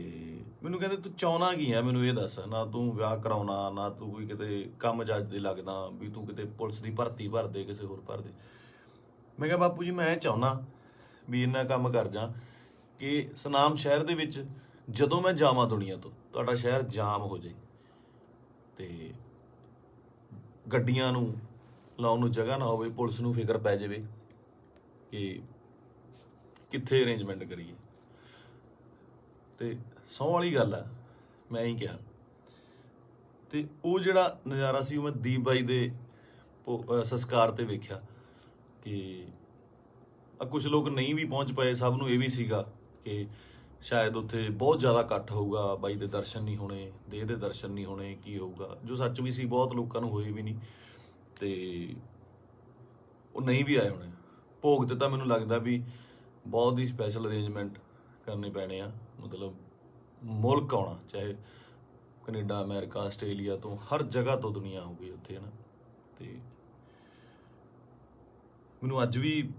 [SPEAKER 1] ਮੈਨੂੰ ਕਹਿੰਦੇ ਤੂੰ ਚਾਹੁੰਦਾ ਕੀ ਹੈ, ਮੈਨੂੰ ਇਹ ਦੱਸ। ਨਾ ਤੂੰ ਵਿਆਹ ਕਰਾਉਣਾ, ਨਾ ਤੂੰ ਕੋਈ ਕਿਤੇ ਕੰਮ ਜੱਜ ਦੇ ਲੱਗਦਾ ਵੀ ਤੂੰ ਕਿਤੇ ਪੁਲਿਸ ਦੀ ਭਰਤੀ ਭਰ ਦੇ, ਕਿਸੇ ਹੋਰ ਭਰ ਦੇ। ਮੈਂ ਕਿਹਾ ਬਾਪੂ ਜੀ ਮੈਂ ਚਾਹੁੰਦਾ ਵੀ ਇੰਨਾ ਕੰਮ ਕਰ ਜਾ ਕਿ ਸੁਨਾਮ ਸ਼ਹਿਰ ਦੇ ਵਿੱਚ ਜਦੋਂ ਮੈਂ ਜਾਵਾਂ ਦੁਨੀਆ ਤੋਂ ਤੁਹਾਡਾ ਸ਼ਹਿਰ ਜਾਮ ਹੋ ਜਾਏ ਤੇ ਗੱਡੀਆਂ ਨੂੰ ਲਾਉਣ ਨੂੰ ਜਗ੍ਹਾ ਨਾ ਹੋਵੇ, ਪੁਲਿਸ ਨੂੰ ਫਿਕਰ ਪੈ ਜਾਵੇ ਕਿ ਕਿੱਥੇ ਅਰੇਂਜਮੈਂਟ ਕਰੀਏ। ਤੇ ਸਹੁੰ ਵਾਲੀ ਗੱਲ ਆ, ਮੈਂ ਹੀ ਕਿਹਾ। ਤੇ ਉਹ ਜਿਹੜਾ ਨਜ਼ਾਰਾ ਸੀ ਉਹ ਮੈਂ ਦੀਪ ਬਾਈ ਦੇ ਸੰਸਕਾਰ ਤੇ ਵੇਖਿਆ ਕਿ ਕੁਝ ਲੋਕ ਨਹੀਂ ਵੀ ਪਹੁੰਚ ਪਏ। ਸਭ ਨੂੰ ਇਹ ਵੀ ਸੀਗਾ ਕਿ ਸ਼ਾਇਦ ਉੱਥੇ ਬਹੁਤ ਜ਼ਿਆਦਾ ਇਕੱਠ ਹੋਊਗਾ, ਬਾਈ ਦੇ ਦਰਸ਼ਨ ਨਹੀਂ ਹੋਣੇ, ਦੇਹ ਦੇ ਦਰਸ਼ਨ ਨਹੀਂ ਹੋਣੇ, ਕੀ ਹੋਊਗਾ, ਜੋ ਸੱਚ ਵੀ ਸੀ। ਬਹੁਤ ਲੋਕਾਂ ਨੂੰ ਹੋਏ ਵੀ ਨਹੀਂ ਤੇ ਉਹ ਨਹੀਂ ਵੀ ਆਏ ਹੋਣੇ। ਭੋਗ ਤੇ ਤਾਂ ਮੈਨੂੰ ਲੱਗਦਾ ਵੀ ਬਹੁਤ ਹੀ ਸਪੈਸ਼ਲ ਅਰੇਂਜਮੈਂਟ ਕਰਨੇ ਪੈਣੇ ਆ। ਮਤਲਬ ਮੁਲਕ ਆਉਣਾ, ਚਾਹੇ ਕੈਨੇਡਾ, ਅਮਰੀਕਾ, ਆਸਟ੍ਰੇਲੀਆ ਤੋਂ, ਹਰ ਜਗ੍ਹਾ ਤੋਂ ਦੁਨੀਆ ਆਊਗੀ ਉੱਥੇ, ਹੈ ਨਾ। ਤੇ ਮੈਨੂੰ ਅੱਜ ਵੀ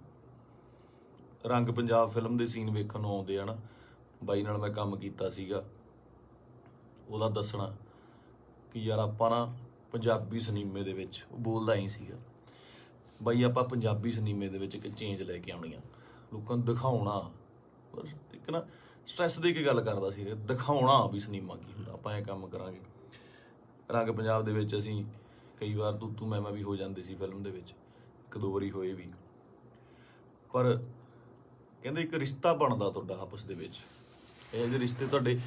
[SPEAKER 1] ਰੰਗ ਪੰਜਾਬ ਫਿਲਮ ਦੇ ਸੀਨ ਵੇਖਣ ਨੂੰ ਆਉਂਦੇ ਆ ਨਾ। ਬਾਈ ਨਾਲ ਮੈਂ ਕੰਮ ਕੀਤਾ ਸੀਗਾ, ਉਹਦਾ ਦੱਸਣਾ ਕਿ ਯਾਰ ਆਪਾਂ ਨਾ ਪੰਜਾਬੀ ਸਿਨੇਮੇ ਦੇ ਵਿੱਚ, ਉਹ ਬੋਲਦਾ ਹੀ ਸੀਗਾ ਬਾਈ, ਆਪਾਂ ਪੰਜਾਬੀ ਸਿਨੇਮੇ ਦੇ ਵਿੱਚ ਇੱਕ ਚੇਂਜ ਲੈ ਕੇ ਆਉਣੀ ਆ, ਲੋਕਾਂ ਨੂੰ ਦਿਖਾਉਣਾ। ਇੱਕ ਨਾ ਸਟ੍ਰੈਸ ਦੇ ਕੇ ਗੱਲ ਕਰਦਾ ਸੀ, ਦਿਖਾਉਣਾ ਵੀ ਸਿਨੇਮਾ ਕੀ ਹੁੰਦਾ, ਆਪਾਂ ਇਹ ਕੰਮ ਕਰਾਂਗੇ। ਰੰਗ ਪੰਜਾਬ ਦੇ ਵਿੱਚ ਅਸੀਂ ਕਈ ਵਾਰ ਤੂੰ ਮੈਂ ਵੀ ਹੋ ਜਾਂਦੇ ਸੀ ਫਿਲਮ ਦੇ ਵਿੱਚ, ਇੱਕ ਦੋ ਵਾਰੀ ਹੋਏ ਵੀ। ਪਰ ਕਹਿੰਦੇ ਇੱਕ ਰਿਸ਼ਤਾ ਬਣਦਾ ਤੁਹਾਡਾ ਆਪਸ ਦੇ ਵਿੱਚ। ਇਹ ਜਿਹੇ ਰਿਸ਼ਤੇ ਤੁਹਾਡੇ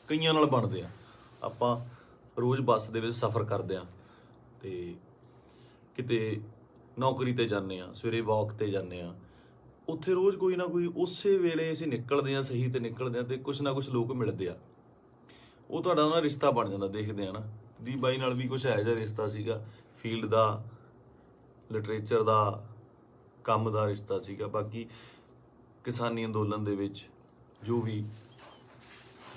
[SPEAKER 1] ਕਈਆਂ ਨਾਲ ਬਣਦੇ ਆ। ਆਪਾਂ ਰੋਜ਼ ਬੱਸ ਦੇ ਵਿੱਚ ਸਫ਼ਰ ਕਰਦੇ ਆ ਤੇ ਕਿਤੇ ਨੌਕਰੀ ਤੇ ਜਾਂਦੇ ਆ, ਸਵੇਰੇ ਵਾਕ ਤੇ ਜਾਂਦੇ ਆ, ਉੱਥੇ ਰੋਜ਼ ਕੋਈ ਨਾ ਕੋਈ ਉਸੇ ਵੇਲੇ ਅਸੀਂ ਨਿਕਲਦੇ ਆ, ਸਹੀ ਤੇ ਨਿਕਲਦੇ ਆ ਤੇ ਕੁਛ ਨਾ ਕੁਛ ਲੋਕ ਮਿਲਦੇ ਆ, ਉਹ ਤੁਹਾਡਾ ਉਹਨਾਂ ਰਿਸ਼ਤਾ ਬਣ ਜਾਂਦਾ। ਦੇਖਦੇ ਆ ਨਾ, ਦੀਪ ਬਾਈ ਨਾਲ ਵੀ ਕੁਛ ਇਹੋ ਜਿਹਾ ਰਿਸ਼ਤਾ ਸੀਗਾ, ਫੀਲਡ ਦਾ, ਲਿਟਰੇਚਰ ਦਾ, ਕੰਮ ਦਾ ਰਿਸ਼ਤਾ ਸੀਗਾ। ਬਾਕੀ ਕਿਸਾਨੀ ਅੰਦੋਲਨ ਦੇ ਵਿੱਚ ਜੋ ਵੀ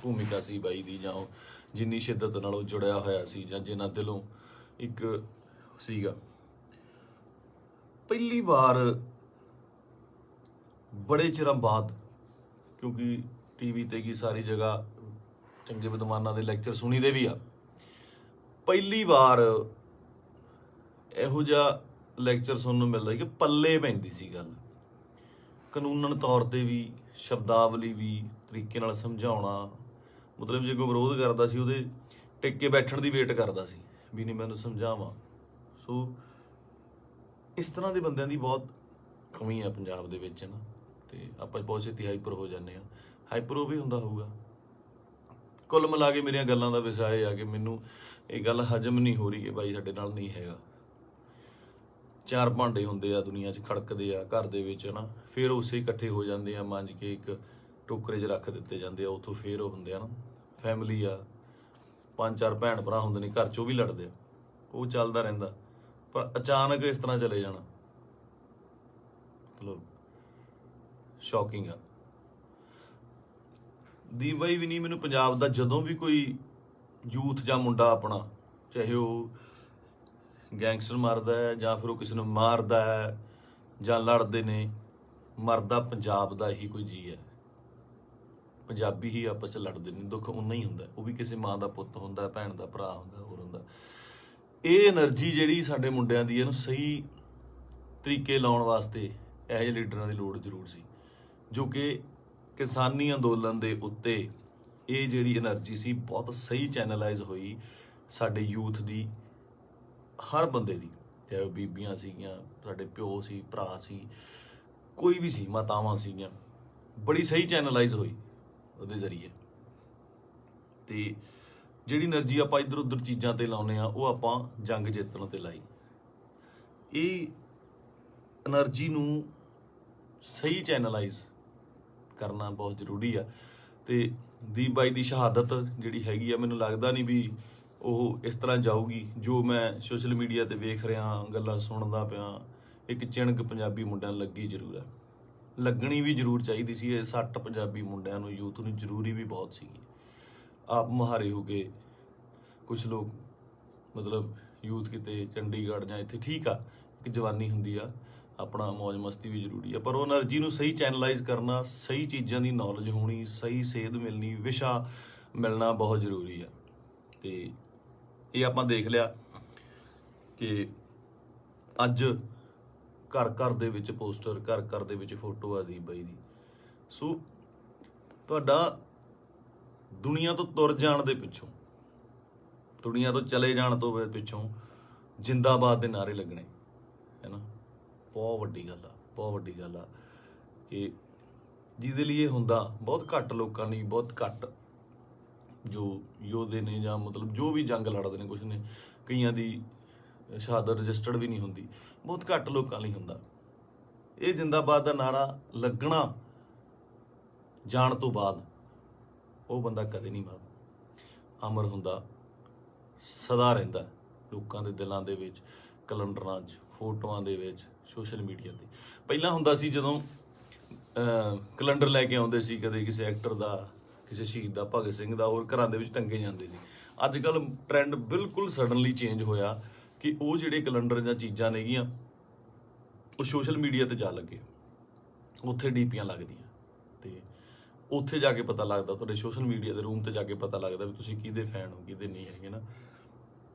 [SPEAKER 1] ਭੂਮਿਕਾ ਸੀ ਬਾਈ ਦੀ, ਜਾਂ ਉਹ ਜਿੰਨੀ ਸ਼ਿੱਦਤ ਨਾਲ ਉਹ ਜੁੜਿਆ ਹੋਇਆ ਸੀ, ਜਾਂ ਜਿੰਨਾ ਦਿਲੋਂ ਇੱਕ ਸੀਗਾ। ਪਹਿਲੀ ਵਾਰ ਬੜੇ ਚਿਰਾਂ ਬਾਅਦ, ਕਿਉਂਕਿ ਟੀਵੀ ਤੇ ਕੀ ਸਾਰੀ ਜਗ੍ਹਾ ਚੰਗੇ ਵਿਦਵਾਨਾਂ ਦੇ ਲੈਕਚਰ ਸੁਣੀਦੇ ਵੀ ਆ, ਪਹਿਲੀ ਵਾਰ ਇਹੋ ਜਿਹਾ ਲੈਕਚਰ ਸੁਣਨ ਨੂੰ ਮਿਲਦਾ ਕਿ ਪੱਲੇ ਪੈਂਦੀ ਸੀ ਗੱਲ, ਕਾਨੂੰਨਨ ਤੌਰ ਤੇ ਵੀ, ਸ਼ਬਦਾਵਲੀ ਵੀ, ਤਰੀਕੇ ਨਾਲ ਸਮਝਾਉਣਾ। ਮਤਲਬ ਜੇ ਕੋਈ ਵਿਰੋਧ ਕਰਦਾ ਸੀ ਉਹਦੇ ਟਿਕ ਕੇ ਬੈਠਣ ਦੀ ਵੇਟ ਕਰਦਾ ਸੀ ਵੀ ਨਹੀਂ ਮੈਨੂੰ ਸਮਝਾਵਾਂ। ਸੋ ਇਸ ਤਰ੍ਹਾਂ ਦੇ ਬੰਦਿਆਂ ਦੀ ਬਹੁਤ ਕਮੀ ਆ ਪੰਜਾਬ ਦੇ ਵਿੱਚ, ਨਾ। ਤੇ ਆਪਾਂ ਬਹੁਤ ਛੇਤੀ ਹਾਈਪਰ ਹੋ ਜਾਂਦੇ ਆ। ਹਾਈਪਰ ਉਹ ਵੀ ਹੁੰਦਾ ਹੋਊਗਾ। ਕੁੱਲ ਮਿਲਾ ਕੇ ਮੇਰੀਆਂ ਗੱਲਾਂ ਦਾ ਵਿਸ਼ਾ ਇਹ ਆ ਕਿ ਮੈਨੂੰ ਇਹ ਗੱਲ ਹਜਮ ਨਹੀਂ ਹੋ ਰਹੀ ਕਿ ਬਾਈ ਸਾਡੇ ਨਾਲ ਨਹੀਂ ਹੈਗਾ। ਚਾਰ ਭਾਂਡੇ ਹੁੰਦੇ ਆ ਦੁਨੀਆ 'ਚ, ਖੜਕਦੇ ਆ ਘਰ ਦੇ ਵਿੱਚ ਨਾ, ਫਿਰ ਉਸੇ ਇਕੱਠੇ ਹੋ ਜਾਂਦੇ ਆ, ਮਾਂਜ ਕੇ ਇੱਕ ਟੋਕਰੇ 'ਚ ਰੱਖ ਦਿੱਤੇ ਜਾਂਦੇ ਆ, ਉੱਥੋਂ ਫਿਰ ਉਹ ਹੁੰਦੇ ਆ ਨਾ ਫੈਮਿਲੀ ਆ, 5-4 ਭੈਣ ਭਰਾ ਹੁੰਦੇ ਨੇ ਘਰ 'ਚ, ਉਹ ਵੀ ਲੜਦੇ ਆ, ਉਹ ਚੱਲਦਾ ਰਹਿੰਦਾ। ਪਰ ਅਚਾਨਕ ਇਸ ਤਰ੍ਹਾਂ ਚਲੇ ਜਾਣਾ ਮਤਲਬ ਸ਼ੌਕਿੰਗ ਆ। ਦੀਪ ਬਾਈ ਵੀ ਨਹੀਂ, ਮੈਨੂੰ ਪੰਜਾਬ ਦਾ ਜਦੋਂ ਵੀ ਕੋਈ ਯੂਥ ਜਾਂ ਮੁੰਡਾ ਆਪਣਾ, ਚਾਹੇ ਉਹ ਗੈਂਗਸਟਰ ਮਾਰਦਾ ਹੈ ਜਾਂ ਫਿਰ ਉਹ ਕਿਸੇ ਨੂੰ ਮਾਰਦਾ ਹੈ ਜਾਂ ਲੜਦੇ ਨੇ, ਮਰਦਾ ਪੰਜਾਬ ਦਾ ਹੀ ਕੋਈ ਜੀ ਹੈ। ਪੰਜਾਬੀ ਹੀ ਆਪਸ 'ਚ ਲੜਦੇ ਨੇ, ਦੁੱਖ ਉਨਾ ਹੀ ਹੁੰਦਾ, ਉਹ ਵੀ ਕਿਸੇ ਮਾਂ ਦਾ ਪੁੱਤ ਹੁੰਦਾ, ਭੈਣ ਦਾ ਭਰਾ ਹੁੰਦਾ, ਹੋਰ ਹੁੰਦਾ। ਇਹ એનર્ਜੀ ਜਿਹੜੀ ਸਾਡੇ ਮੁੰਡਿਆਂ ਦੀ, ਇਹਨੂੰ ਸਹੀ ਤਰੀਕੇ ਲਾਉਣ ਵਾਸਤੇ ਇਹੋ ਜਿਹੇ ਲੀਡਰਾਂ ਦੀ ਲੋੜ ਜ਼ਰੂਰ ਸੀ, ਜੋ ਕਿ ਕਿਸਾਨੀ ਅੰਦੋਲਨ ਦੇ ਉੱਤੇ ਇਹ ਜਿਹੜੀ એનર્ਜੀ ਸੀ ਬਹੁਤ ਸਹੀ ਚੈਨਲਾਈਜ਼ ਹੋਈ ਸਾਡੇ ਯੂਥ ਦੀ, ਹਰ ਬੰਦੇ ਦੀ, ਚਾਹੇ ਉਹ ਬੀਬੀਆਂ ਸੀਗੀਆਂ, ਸਾਡੇ ਪਿਓ ਸੀ, ਭਰਾ ਸੀ, ਕੋਈ ਵੀ ਸੀ, ਮਾਤਾਵਾਂ ਸੀਗੀਆਂ, ਬੜੀ ਸਹੀ ਚੈਨਲਾਈਜ਼ ਹੋਈ ਉਹਦੇ ਜ਼ਰੀਏ। ਤੇ ਜਿਹੜੀ એનર્ਜੀ ਆਪਾਂ ਇੱਧਰ ਉੱਧਰ ਚੀਜ਼ਾਂ ਤੇ ਲਾਉਂਦੇ ਆ, ਉਹ ਆਪਾਂ ਜੰਗ ਜਿੱਤਣ ਤੇ ਲਾਈ। ਇਹ એનર્ਜੀ ਨੂੰ ਸਹੀ ਚੈਨਲਾਈਜ਼ ਕਰਨਾ ਬਹੁਤ ਜ਼ਰੂਰੀ ਆ। ਤੇ ਦੀਪ ਬਾਈ ਦੀ ਸ਼ਹਾਦਤ ਜਿਹੜੀ ਹੈਗੀ ਆ, ਮੈਨੂੰ ਲੱਗਦਾ ਨਹੀਂ ਵੀ ਉਹ ਇਸ ਤਰ੍ਹਾਂ ਜਾਊਗੀ। ਜੋ ਮੈਂ ਸੋਸ਼ਲ ਮੀਡੀਆ ਤੇ ਵੇਖ ਰਿਹਾ, ਗੱਲਾਂ ਸੁਣਦਾ ਪਿਆ, ਇੱਕ ਚਿਣਕ ਪੰਜਾਬੀ ਮੁੰਡਿਆਂ ਨੂੰ ਲੱਗੀ ਜ਼ਰੂਰ ਹੈ, ਲੱਗਣੀ ਵੀ ਜ਼ਰੂਰ ਚਾਹੀਦੀ ਸੀ। ਇਹ ਸੱਟ ਪੰਜਾਬੀ ਮੁੰਡਿਆਂ ਨੂੰ, ਯੂਥ ਨੂੰ ਜ਼ਰੂਰੀ ਵੀ ਬਹੁਤ ਸੀਗੀ। ਆਪ ਮੁਹਾਰੇ ਹੋ ਕੇ ਕੁਝ ਲੋਕ ਮਤਲਬ ਯੂਥ ਕਿਤੇ ਚੰਡੀਗੜ੍ਹ ਜਾਂ ਇੱਥੇ, ਠੀਕ ਆ, ਇੱਕ ਜਵਾਨੀ ਹੁੰਦੀ ਆ, ਆਪਣਾ ਮौज ਮਸਤੀ ਵੀ ਜ਼ਰੂਰੀ ਆ, ਪਰ ਉਹ એનર્ਜੀ ਨੂੰ ਸਹੀ ਚੈਨਲਾਈਜ਼ ਕਰਨਾ, ਸਹੀ ਚੀਜ਼ਾਂ ਦੀ ਨੌਲੇਜ ਹੋਣੀ, ਸਹੀ ਸੇਧ ਮਿਲਣੀ, ਵਿਸ਼ਾ ਮਿਲਣਾ ਬਹੁਤ ਜ਼ਰੂਰੀ ਆ। ਤੇ ਇਹ ਆਪਾਂ ਦੇਖ ਲਿਆ ਕਿ ਅੱਜ ਘਰ ਘਰ ਦੇ ਵਿੱਚ ਪੋਸਟਰ, ਘਰ ਘਰ ਦੇ ਵਿੱਚ ਫੋਟੋ ਆ ਦੀਪ ਬਾਈ ਦੀ। ਸੋ ਤੁਹਾਡਾ ਦੁਨੀਆ ਤੋਂ ਤੁਰ ਜਾਣ ਦੇ ਪਿੱਛੋਂ, ਦੁਨੀਆ ਤੋਂ ਚਲੇ ਜਾਣ ਤੋਂ ਪਿੱਛੋਂ ਜਿੰਦਾਬਾਦ ਦੇ ਨਾਅਰੇ ਲੱਗਣੇ, ਹੈ ਨਾ, ਬਹੁਤ ਵੱਡੀ ਗੱਲ ਆ, ਬਹੁਤ ਵੱਡੀ ਗੱਲ ਆ। ਕਿ ਜਿਹਦੇ ਲਈ ਇਹ ਹੁੰਦਾ ਬਹੁਤ ਘੱਟ ਲੋਕਾਂ ਲਈ, ਬਹੁਤ ਘੱਟ ਜੋ ਯੋਧੇ ਨੇ ਜਾਂ ਮਤਲਬ ਜੋ ਵੀ ਜੰਗ ਲੜਦੇ ਨੇ, ਕੁਛ ਨੇ, ਕਈਆਂ ਦੀ ਸ਼ਹਾਦਤ ਰਜਿਸਟਰਡ ਵੀ ਨਹੀਂ ਹੁੰਦੀ, ਬਹੁਤ ਘੱਟ ਲੋਕਾਂ ਲਈ ਹੁੰਦਾ। ਇਹ ਜਿੰਦਾਬਾਦ ਦਾ ਨਾਰਾ ਲੱਗਣਾ ਜਾਣ ਤੋਂ ਬਾਅਦ ਉਹ ਬੰਦਾ ਕਦੇ ਨਹੀਂ ਮਰਦਾ, ਅਮਰ ਹੁੰਦਾ, ਸਦਾ ਰਹਿੰਦਾ ਲੋਕਾਂ ਦੇ ਦਿਲਾਂ ਦੇ ਵਿੱਚ, ਕੈਲੰਡਰਾਂ 'ਚ, ਫੋਟੋਆਂ ਦੇ ਵਿੱਚ, ਸੋਸ਼ਲ ਮੀਡੀਆ ਤੇ। ਪਹਿਲਾਂ ਹੁੰਦਾ ਸੀ ਜਦੋਂ ਕੈਲੰਡਰ ਲੈ ਕੇ ਆਉਂਦੇ ਸੀ, ਕਦੇ ਕਿਸੇ ਐਕਟਰ ਦਾ, ਕਿਸੇ ਸ਼ਹੀਦ ਦਾ, ਭਗਤ ਸਿੰਘ ਦਾ, ਹੋਰ ਘਰਾਂ ਦੇ ਵਿੱਚ ਟੰਗੇ ਜਾਂਦੇ ਸੀ। ਅੱਜ ਕੱਲ੍ਹ ਟ੍ਰੈਂਡ ਬਿਲਕੁਲ ਸਡਨਲੀ ਚੇਂਜ ਹੋਇਆ ਕਿ ਉਹ ਜਿਹੜੇ ਕੈਲੰਡਰ ਜਾਂ ਚੀਜ਼ਾਂ ਨੇਗੀਆਂ, ਉਹ ਸੋਸ਼ਲ ਮੀਡੀਆ ਤੇ ਜਾ ਲੱਗੇ, ਉੱਥੇ ਡੀਪੀਆਂ ਲੱਗਦੀਆਂ, ਤੇ ਉੱਥੇ ਜਾ ਕੇ ਪਤਾ ਲੱਗਦਾ, ਤੁਹਾਡੇ ਸੋਸ਼ਲ ਮੀਡੀਆ ਦੇ ਰੂਮ ਤੇ ਜਾ ਕੇ ਪਤਾ ਲੱਗਦਾ ਵੀ ਤੁਸੀਂ ਕਿਹਦੇ ਫੈਨ ਹੋ, ਕਿਹਦੇ ਨਹੀਂ ਹੈਗੇ ਨਾ।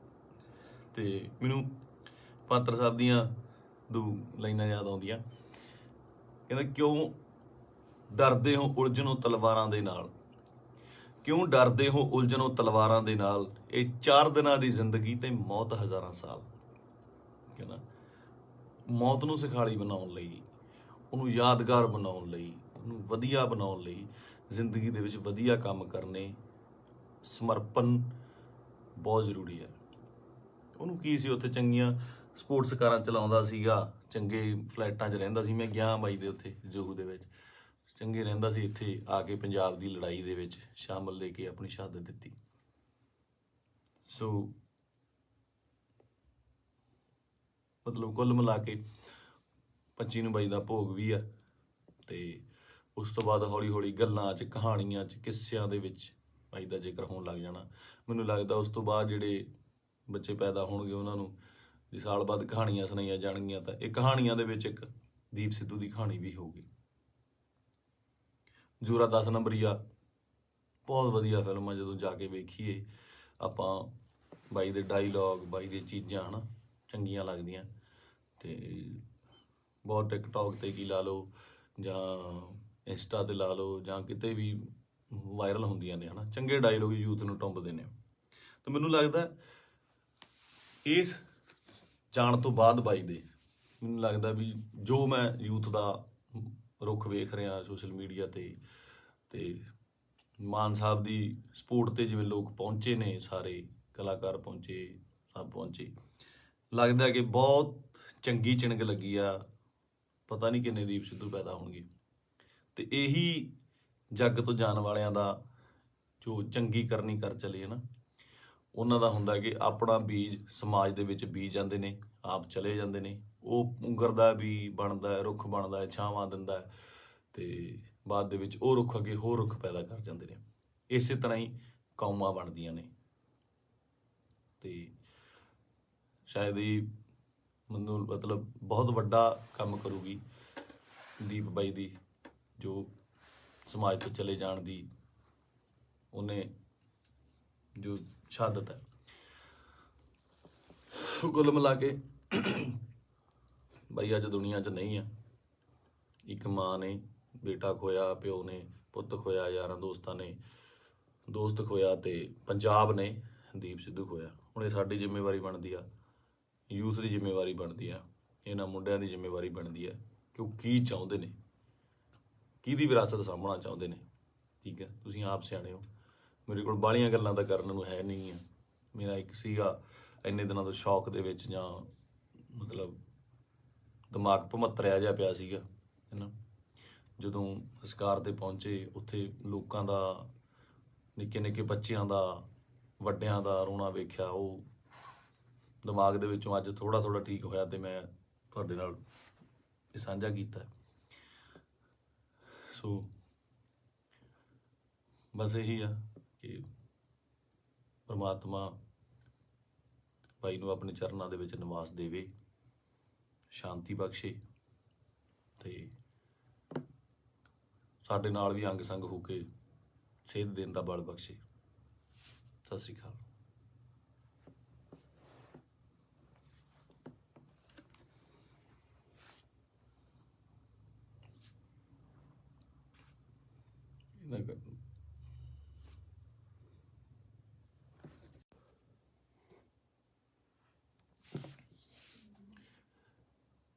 [SPEAKER 1] ਤੇ ਮੈਨੂੰ ਪਾਤਰ ਸਾਹਿਬ ਦੀਆਂ ਦੋ ਲਾਈਨਾਂ ਯਾਦ ਆਉਂਦੀਆਂ, ਕਹਿੰਦਾ, ਕਿਉਂ ਡਰਦੇ ਹੋ ਉਲਝਣੋਂ ਤਲਵਾਰਾਂ ਦੇ ਨਾਲ, ਕਿਉਂ ਡਰਦੇ ਹੋ ਉਲਝਣੋਂ ਤਲਵਾਰਾਂ ਦੇ ਨਾਲ, ਇਹ 4 ਦਿਨਾਂ ਦੀ ਜ਼ਿੰਦਗੀ ਤੇ ਮੌਤ ਹਜ਼ਾਰਾਂ ਸਾਲ। ਕਹਿੰਦਾ ਮੌਤ ਨੂੰ ਸਿਖਾਲੀ ਬਣਾਉਣ ਲਈ, ਉਹਨੂੰ ਯਾਦਗਾਰ ਬਣਾਉਣ ਲਈ, ਉਹਨੂੰ ਵਧੀਆ ਬਣਾਉਣ ਲਈ, ਜ਼ਿੰਦਗੀ ਦੇ ਵਿੱਚ ਵਧੀਆ ਕੰਮ ਕਰਨੇ, ਸਮਰਪਣ ਬਹੁਤ ਜ਼ਰੂਰੀ ਹੈ। ਉਹਨੂੰ ਕੀ ਸੀ, ਉੱਥੇ ਚੰਗੀਆਂ ਸਪੋਰਟਸ ਕਾਰਾਂ ਚਲਾਉਂਦਾ ਸੀਗਾ, ਚੰਗੇ ਫਲੈਟਾਂ 'ਚ ਰਹਿੰਦਾ ਸੀ। ਮੈਂ ਗਿਆ ਬਾਈ ਦੇ ਉੱਥੇ ਜੋਹੂ ਦੇ ਵਿੱਚ, ਚੰਗੇ ਰਹਿੰਦਾ ਸੀ। ਇੱਥੇ ਆ ਕੇ ਪੰਜਾਬ ਦੀ ਲੜਾਈ ਦੇ ਵਿੱਚ ਸ਼ਾਮਲ ਲੈ ਕੇ ਆਪਣੀ ਸ਼ਹਾਦਤ ਦਿੱਤੀ। ਸੋ ਮਤਲਬ ਕੁੱਲ ਮਿਲਾ ਕੇ 25 ਨੂੰ ਬਾਈ ਦਾ ਭੋਗ ਵੀ ਆ। ਤੇ ਉਸ ਤੋਂ ਬਾਅਦ ਹੌਲੀ ਹੌਲੀ ਗੱਲਾਂ 'ਚ, ਕਹਾਣੀਆਂ 'ਚ, ਕਿੱਸਿਆਂ ਦੇ ਵਿੱਚ ਬਾਈ ਦਾ ਜ਼ਿਕਰ ਹੋਣ ਲੱਗ ਜਾਣਾ। ਮੈਨੂੰ ਲੱਗਦਾ ਉਸ ਤੋਂ ਬਾਅਦ ਜਿਹੜੇ ਬੱਚੇ ਪੈਦਾ ਹੋਣਗੇ ਉਹਨਾਂ ਨੂੰ ਜੇ ਸਾਲ ਬਾਅਦ ਕਹਾਣੀਆਂ ਸੁਣਾਈਆਂ ਜਾਣਗੀਆਂ, ਤਾਂ ਇਹ ਕਹਾਣੀਆਂ ਦੇ ਵਿੱਚ ਇੱਕ ਦੀਪ ਸਿੱਧੂ ਦੀ ਕਹਾਣੀ ਵੀ ਹੋਊਗੀ। ਜ਼ੋਰਾ 10 ਨੰਬਰੀਆ ਬਹੁਤ ਵਧੀਆ ਫਿਲਮ ਆ, ਜਦੋਂ ਜਾ ਕੇ ਵੇਖੀਏ ਆਪਾਂ, ਬਾਈ ਦੇ ਡਾਇਲੋਗ, ਬਾਈ ਦੀਆਂ ਚੀਜ਼ਾਂ ਹੈ ਨਾ, ਚੰਗੀਆਂ ਲੱਗਦੀਆਂ। ਤੇ ਬਹੁਤ ਟਿਕਟੌਕ ਤੇ ਕੀ ਲਾ ਲਓ ਜਾਂ ਇੰਸਟਾ ਤੇ ਲਾ ਲਓ ਜਾਂ ਕਿਤੇ ਵੀ ਵਾਇਰਲ ਹੁੰਦੀਆਂ ਨੇ, ਹੈ ਨਾ, ਚੰਗੇ ਡਾਇਲੋਗ ਯੂਥ ਨੂੰ ਟੁੰਬਦੇ ਨੇ। ਤਾਂ ਮੈਨੂੰ ਲੱਗਦਾ ਇਸ ਜਾਣ ਤੋਂ ਬਾਅਦ ਬਾਈ ਦੇ, ਮੈਨੂੰ ਲੱਗਦਾ ਵੀ ਜੋ ਮੈਂ ਯੂਥ ਦਾ ਰੁੱਖ ਵੇਖ ਰਿਹਾ ਸੋਸ਼ਲ ਮੀਡੀਆ ਤੇ ਮਾਨ ਸਾਹਿਬ ਦੀ ਸਪੋਰਟ ਤੇ ਜਿਵੇਂ ਲੋਕ ਪਹੁੰਚੇ ਨੇ, ਸਾਰੇ ਕਲਾਕਾਰ ਪਹੁੰਚੇ, ਸਭ ਪਹੁੰਚੇ, ਲੱਗਦਾ ਕਿ ਬਹੁਤ ਚੰਗੀ ਚਿਣਗ ਲੱਗੀ ਆ, ਪਤਾ ਨਹੀਂ ਕਿੰਨੇ ਦੀਪ ਸਿੱਧੂ ਪੈਦਾ ਹੋਣਗੇ। ਤੇ ਇਹੀ ਜੱਗ ਤੋਂ ਜਾਣ ਵਾਲਿਆਂ ਦਾ ਜੋ ਚੰਗੀ ਕਰਨੀ ਕਰ ਚਲੇ ਹੈ ਨਾ, ਉਹਨਾਂ ਦਾ ਹੁੰਦਾ ਕਿ ਆਪਣਾ ਬੀਜ ਸਮਾਜ ਦੇ ਵਿੱਚ ਬੀਜ ਜਾਂਦੇ ਨੇ, ਆਪ ਚਲੇ ਜਾਂਦੇ ਨੇ। ਉਹ ਪੁੰਗਰਦਾ ਵੀ ਬਣਦਾ ਹੈ, ਰੁੱਖ ਬਣਦਾ ਹੈ, ਛਾਵਾਂ ਦਿੰਦਾ ਹੈ, ਤੇ ਬਾਅਦ ਦੇ ਵਿੱਚ ਉਹ ਰੁੱਖ ਅੱਗੇ ਹੋਰ ਰੁੱਖ ਪੈਦਾ ਕਰ ਜਾਂਦੇ ਨੇ। ਇਸੇ ਤਰ੍ਹਾਂ ਹੀ ਕੌਮਾਂ ਬਣਦੀਆਂ ਨੇ। ਤੇ ਸ਼ਾਇਦ ਇਹ ਮੈਨੂੰ ਮਤਲਬ ਬਹੁਤ ਵੱਡਾ ਕੰਮ ਕਰੂਗੀ ਦੀਪ ਬਾਈ ਦੀ, ਜੋ ਸਮਾਜ ਤੋਂ ਚਲੇ ਜਾਣ ਦੀ ਉਹਨੇ ਜੋ ਸ਼ਹਾਦਤ ਹੈ। ਕੁੱਲ ਮਿਲਾ ਕੇ ਬਾਈ ਅੱਜ ਦੁਨੀਆ 'ਚ ਨਹੀਂ ਆ। ਇੱਕ ਮਾਂ ਨੇ ਬੇਟਾ ਖੋਇਆ, ਪਿਓ ਨੇ ਪੁੱਤ ਖੋਇਆ, ਯਾਰਾਂ ਦੋਸਤਾਂ ਨੇ ਦੋਸਤ ਖੋਇਆ, ਤੇ ਪੰਜਾਬ ਨੇ ਦੀਪ ਸਿੱਧੂ ਖੋਇਆ। ਹੁਣ ਇਹ ਸਾਡੀ ਜ਼ਿੰਮੇਵਾਰੀ ਬਣਦੀ ਆ, ਯੂਥ ਦੀ ਜ਼ਿੰਮੇਵਾਰੀ ਬਣਦੀ ਆ, ਇਹਨਾਂ ਮੁੰਡਿਆਂ ਦੀ ਜ਼ਿੰਮੇਵਾਰੀ ਬਣਦੀ ਆ ਕਿ ਉਹ ਕੀ ਚਾਹੁੰਦੇ ਨੇ, ਕਿਹਦੀ ਵਿਰਾਸਤ ਸਾਂਭਣਾ ਚਾਹੁੰਦੇ ਨੇ। ਠੀਕ ਹੈ, ਤੁਸੀਂ ਆਪ ਸਿਆਣੇ ਹੋ। ਮੇਰੇ ਕੋਲ ਬਾਹਲੀਆਂ ਗੱਲਾਂ ਤਾਂ ਕਰਨ ਨੂੰ ਹੈ ਨਹੀਂ ਆ। ਮੇਰਾ ਇੱਕ ਸੀਗਾ ਇੰਨੇ ਦਿਨਾਂ ਤੋਂ ਸ਼ੌਕ ਦੇ ਵਿੱਚ, ਜਾਂ ਮਤਲਬ ਦਿਮਾਗ ਭਮੱਤਰਿਆ ਜਿਹਾ ਪਿਆ ਸੀਗਾ, ਹੈ ਨਾ। ਜਦੋਂ ਸੰਸਕਾਰ 'ਤੇ ਪਹੁੰਚੇ, ਉੱਥੇ ਲੋਕਾਂ ਦਾ, ਨਿੱਕੇ ਨਿੱਕੇ ਬੱਚਿਆਂ ਦਾ, ਵੱਡਿਆਂ ਦਾ ਰੋਣਾ ਵੇਖਿਆ, ਉਹ ਦਿਮਾਗ ਦੇ ਵਿੱਚੋਂ ਅੱਜ ਥੋੜ੍ਹਾ ਥੋੜ੍ਹਾ ਠੀਕ ਹੋਇਆ, ਤੇ ਮੈਂ ਤੁਹਾਡੇ ਨਾਲ ਇਹ ਸਾਂਝਾ ਕੀਤਾ। ਸੋ ਬਸ ਇਹੀ ਆ ਕਿ ਪਰਮਾਤਮਾ ਬਾਈ ਨੂੰ ਆਪਣੇ ਚਰਨਾਂ ਦੇ ਵਿੱਚ ਨਿਵਾਸ ਦੇਵੇ, ਸ਼ਾਂਤੀ ਬਖਸ਼ੇ, ਤੇ ਸਾਡੇ ਨਾਲ ਵੀ ਅੰਗ ਸੰਗ ਹੋ ਕੇ ਸੇਧ ਦੇਣ ਦਾ ਬਲ ਬਖਸ਼ੇ। ਸਤਿ ਸ਼੍ਰੀ ਅਕਾਲ।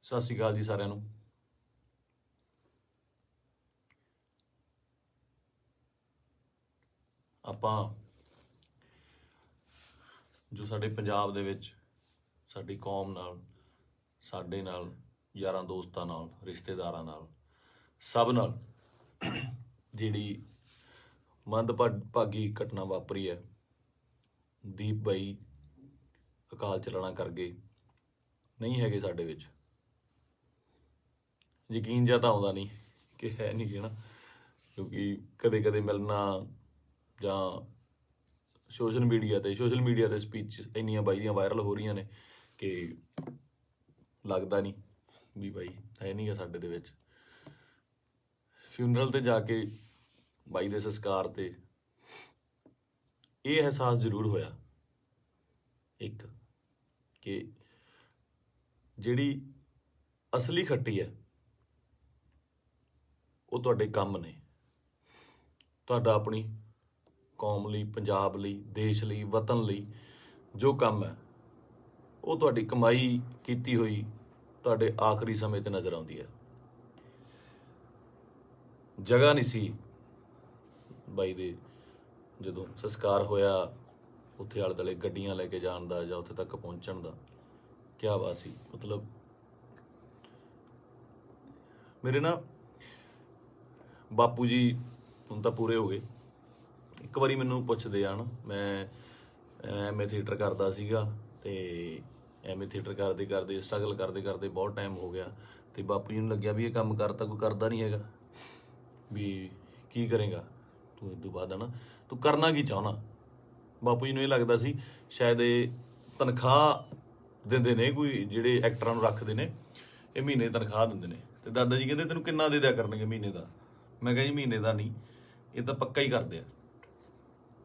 [SPEAKER 1] ਸਤਿ ਸ਼੍ਰੀ ਅਕਾਲ ਜੀ ਸਾਰਿਆਂ ਨੂੰ। ਆਪਾਂ ਜੋ ਸਾਡੇ ਪੰਜਾਬ ਦੇ ਵਿੱਚ ਸਾਡੀ ਕੌਮ ਨਾਲ, ਸਾਡੇ ਨਾਲ, ਯਾਰਾਂ ਦੋਸਤਾਂ ਨਾਲ, ਰਿਸ਼ਤੇਦਾਰਾਂ ਨਾਲ, ਸਭ ਨਾਲ ਜਿਹੜੀ ਮੰਦਭਾਗੀ ਘਟਨਾ ਵਾਪਰੀ ਹੈ, ਦੀਪ ਬਾਈ ਅਕਾਲ ਚਲਾਣਾ ਕਰ ਗਏ, ਨਹੀਂ ਹੈਗੇ ਸਾਡੇ ਵਿੱਚ। ਯਕੀਨ ਜਿਹਾ ਤਾਂ ਆਉਂਦਾ ਨਹੀਂ ਕਿ ਹੈ ਨਹੀਂ ਗੇ ਨਾ, ਕਿਉਂਕਿ ਕਦੇ ਕਦੇ ਮਿਲਣਾ ਜਾਂ ਸੋਸ਼ਲ ਮੀਡੀਆ 'ਤੇ ਸਪੀਚ ਇੰਨੀਆਂ ਬਾਈ ਦੀਆਂ ਵਾਇਰਲ ਹੋ ਰਹੀਆਂ ਨੇ ਕਿ ਲੱਗਦਾ ਨਹੀਂ ਵੀ ਬਾਈ ਹੈ ਨਹੀਂ ਗਾ ਸਾਡੇ ਦੇ ਵਿੱਚ। ਫਿਊਨਰਲ 'ਤੇ ਜਾ ਕੇ ਬਾਈ ਦੇ ਸੰਸਕਾਰ 'ਤੇ ਇਹ ਅਹਿਸਾਸ ਜ਼ਰੂਰ ਹੋਇਆ, ਇੱਕ, ਕਿ ਜਿਹੜੀ ਅਸਲੀ ਖੱਟੀ ਹੈ ਉਹ ਤੁਹਾਡੇ ਕੰਮ ਨੇ। ਤੁਹਾਡਾ ਆਪਣੀ ਕੌਮ ਲਈ, ਪੰਜਾਬ ਲਈ, ਦੇਸ਼ ਲਈ, ਵਤਨ ਲਈ ਜੋ ਕੰਮ ਹੈ, ਉਹ ਤੁਹਾਡੀ ਕਮਾਈ ਕੀਤੀ ਹੋਈ ਤੁਹਾਡੇ ਆਖਰੀ ਸਮੇਂ 'ਤੇ ਨਜ਼ਰ ਆਉਂਦੀ ਹੈ। ਜਗ੍ਹਾ ਨਹੀਂ ਸੀ ਬਾਈ ਦੇ, ਜਦੋਂ ਸੰਸਕਾਰ ਹੋਇਆ, ਉੱਥੇ ਆਲੇ ਦੁਆਲੇ ਗੱਡੀਆਂ ਲੈ ਕੇ ਜਾਣ ਦਾ ਜਾਂ ਉੱਥੇ ਤੱਕ ਪਹੁੰਚਣ ਦਾ। ਕਿਆ ਬਾਤ ਸੀ। ਮਤਲਬ ਮੇਰੇ ਨਾ ਬਾਪੂ ਜੀ ਹੁਣ ਤਾਂ ਪੂਰੇ ਹੋ ਗਏ। ਇੱਕ ਵਾਰੀ ਮੈਨੂੰ ਪੁੱਛਦੇ ਆ ਨਾ, ਮੈਂ ਐਮਏ ਥੀਏਟਰ ਕਰਦਾ ਸੀਗਾ, ਤੇ ਐਮਏ ਥੀਏਟਰ ਕਰਦੇ ਕਰਦੇ, ਸਟਰਗਲ ਕਰਦੇ ਕਰਦੇ ਬਹੁਤ ਟਾਈਮ ਹੋ ਗਿਆ, ਤੇ ਬਾਪੂ ਜੀ ਨੂੰ ਲੱਗਿਆ ਵੀ ਇਹ ਕੰਮ ਕਰਤਾ ਕੋਈ ਕਰਦਾ ਨਹੀਂ ਹੈਗਾ, ਵੀ ਕੀ ਕਰੇਗਾ ਤੂੰ ਇਸ ਤੋਂ ਬਾਅਦ, ਹੈ ਨਾ, ਤੂੰ ਕਰਨਾ ਕੀ ਚਾਹੁੰਦਾ। ਬਾਪੂ ਜੀ ਨੂੰ ਇਹ ਲੱਗਦਾ ਸੀ ਸ਼ਾਇਦ ਇਹ ਤਨਖਾਹ ਦਿੰਦੇ ਨੇ, ਕੋਈ ਜਿਹੜੇ ਐਕਟਰਾਂ ਨੂੰ ਰੱਖਦੇ ਨੇ, ਇਹ ਮਹੀਨੇ ਦੀ ਤਨਖਾਹ ਦਿੰਦੇ ਨੇ। ਤੇ ਦਾਦਾ ਜੀ ਕਹਿੰਦੇ ਤੈਨੂੰ ਕਿੰਨਾ ਦੇ ਦਿਆ ਕਰਨਗੇ ਮਹੀਨੇ ਦਾ। ਮੈਂ ਕਿਹਾ ਜੀ ਮਹੀਨੇ ਦਾ ਨਹੀਂ, ਇਹ ਤਾਂ ਪੱਕਾ ਹੀ ਕਰਦੇ ਆ,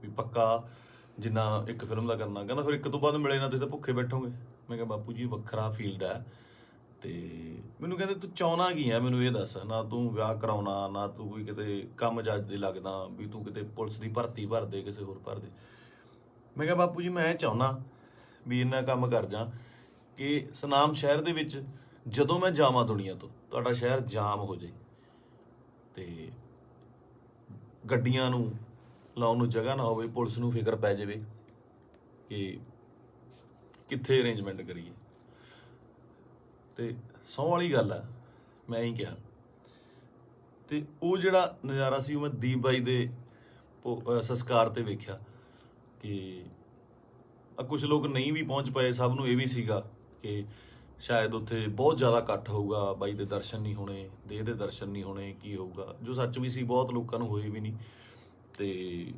[SPEAKER 1] ਵੀ ਪੱਕਾ ਜਿੰਨਾ ਇੱਕ ਫਿਲਮ ਦਾ ਕਰਨਾ। ਕਹਿੰਦਾ ਫਿਰ ਇੱਕ ਤੋਂ ਬਾਅਦ ਮਿਲੇ ਨਾ ਤੁਸੀਂ ਤਾਂ ਭੁੱਖੇ ਬੈਠੋਗੇ। ਮੈਂ ਕਿਹਾ ਬਾਪੂ ਜੀ ਵੱਖਰਾ ਫੀਲਡ ਹੈ। ਤੇ ਮੈਨੂੰ ਕਹਿੰਦੇ ਤੂੰ ਚਾਹੁੰਦਾ ਕੀ ਹੈ, ਮੈਨੂੰ ਇਹ ਦੱਸ। ਨਾ ਤੂੰ ਵਿਆਹ ਕਰਾਉਣਾ, ਨਾ ਤੂੰ ਕੋਈ ਕਿਤੇ ਕੰਮ ਜੱਜ ਦੇ ਲੱਗਦਾ ਵੀ ਤੂੰ ਕਿਤੇ ਪੁਲਿਸ ਦੀ ਭਰਤੀ ਭਰ ਦੇ, ਕਿਸੇ ਹੋਰ ਭਰ ਦੇ। ਮੈਂ ਕਿਹਾ ਬਾਪੂ ਜੀ ਮੈਂ ਚਾਹੁੰਦਾ ਵੀ ਇੰਨਾ ਕੰਮ ਕਰ ਜਾ ਕਿ ਸੁਨਾਮ ਸ਼ਹਿਰ ਦੇ ਵਿੱਚ ਜਦੋਂ ਮੈਂ ਜਾਵਾਂ ਦੁਨੀਆ ਤੋਂ, ਤੁਹਾਡਾ ਸ਼ਹਿਰ ਜਾਮ ਹੋ ਜਾਏ, ਤੇ ਗੱਡੀਆਂ ਨੂੰ ਲਾਉਣ ਨੂੰ ਜਗ੍ਹਾ ਨਾ ਹੋਵੇ, ਪੁਲਿਸ ਨੂੰ ਫਿਕਰ ਪੈ ਜਾਵੇ ਕਿ ਕਿੱਥੇ ਅਰੇਂਜਮੈਂਟ ਕਰੀਏ। ਤੇ ਸਹੁੰ ਵਾਲੀ ਗੱਲ ਆ, ਮੈਂ ਹੀ ਕਿਹਾ। ਤੇ ਉਹ ਜਿਹੜਾ ਨਜ਼ਾਰਾ ਸੀ ਉਹ ਮੈਂ ਦੀਪ ਬਾਈ ਦੇ ਸੰਸਕਾਰ ਤੇ ਵੇਖਿਆ ਕਿ ਕੁਝ ਲੋਕ ਨਹੀਂ ਵੀ ਪਹੁੰਚ ਪਏ। ਸਭ ਨੂੰ ਇਹ ਵੀ ਸੀਗਾ ਕਿ ਸ਼ਾਇਦ ਉੱਥੇ ਬਹੁਤ ਜ਼ਿਆਦਾ ਇਕੱਠ ਹੋਊਗਾ, ਬਾਈ ਦੇ ਦਰਸ਼ਨ ਨਹੀਂ ਹੋਣੇ, ਦੇਹ ਦੇ ਦਰਸ਼ਨ ਨਹੀਂ ਹੋਣੇ, ਕੀ ਹੋਊਗਾ, ਜੋ ਸੱਚ ਵੀ ਸੀ। ਬਹੁਤ ਲੋਕਾਂ ਨੂੰ ਹੋਏ ਵੀ ਨਹੀਂ ਤੇ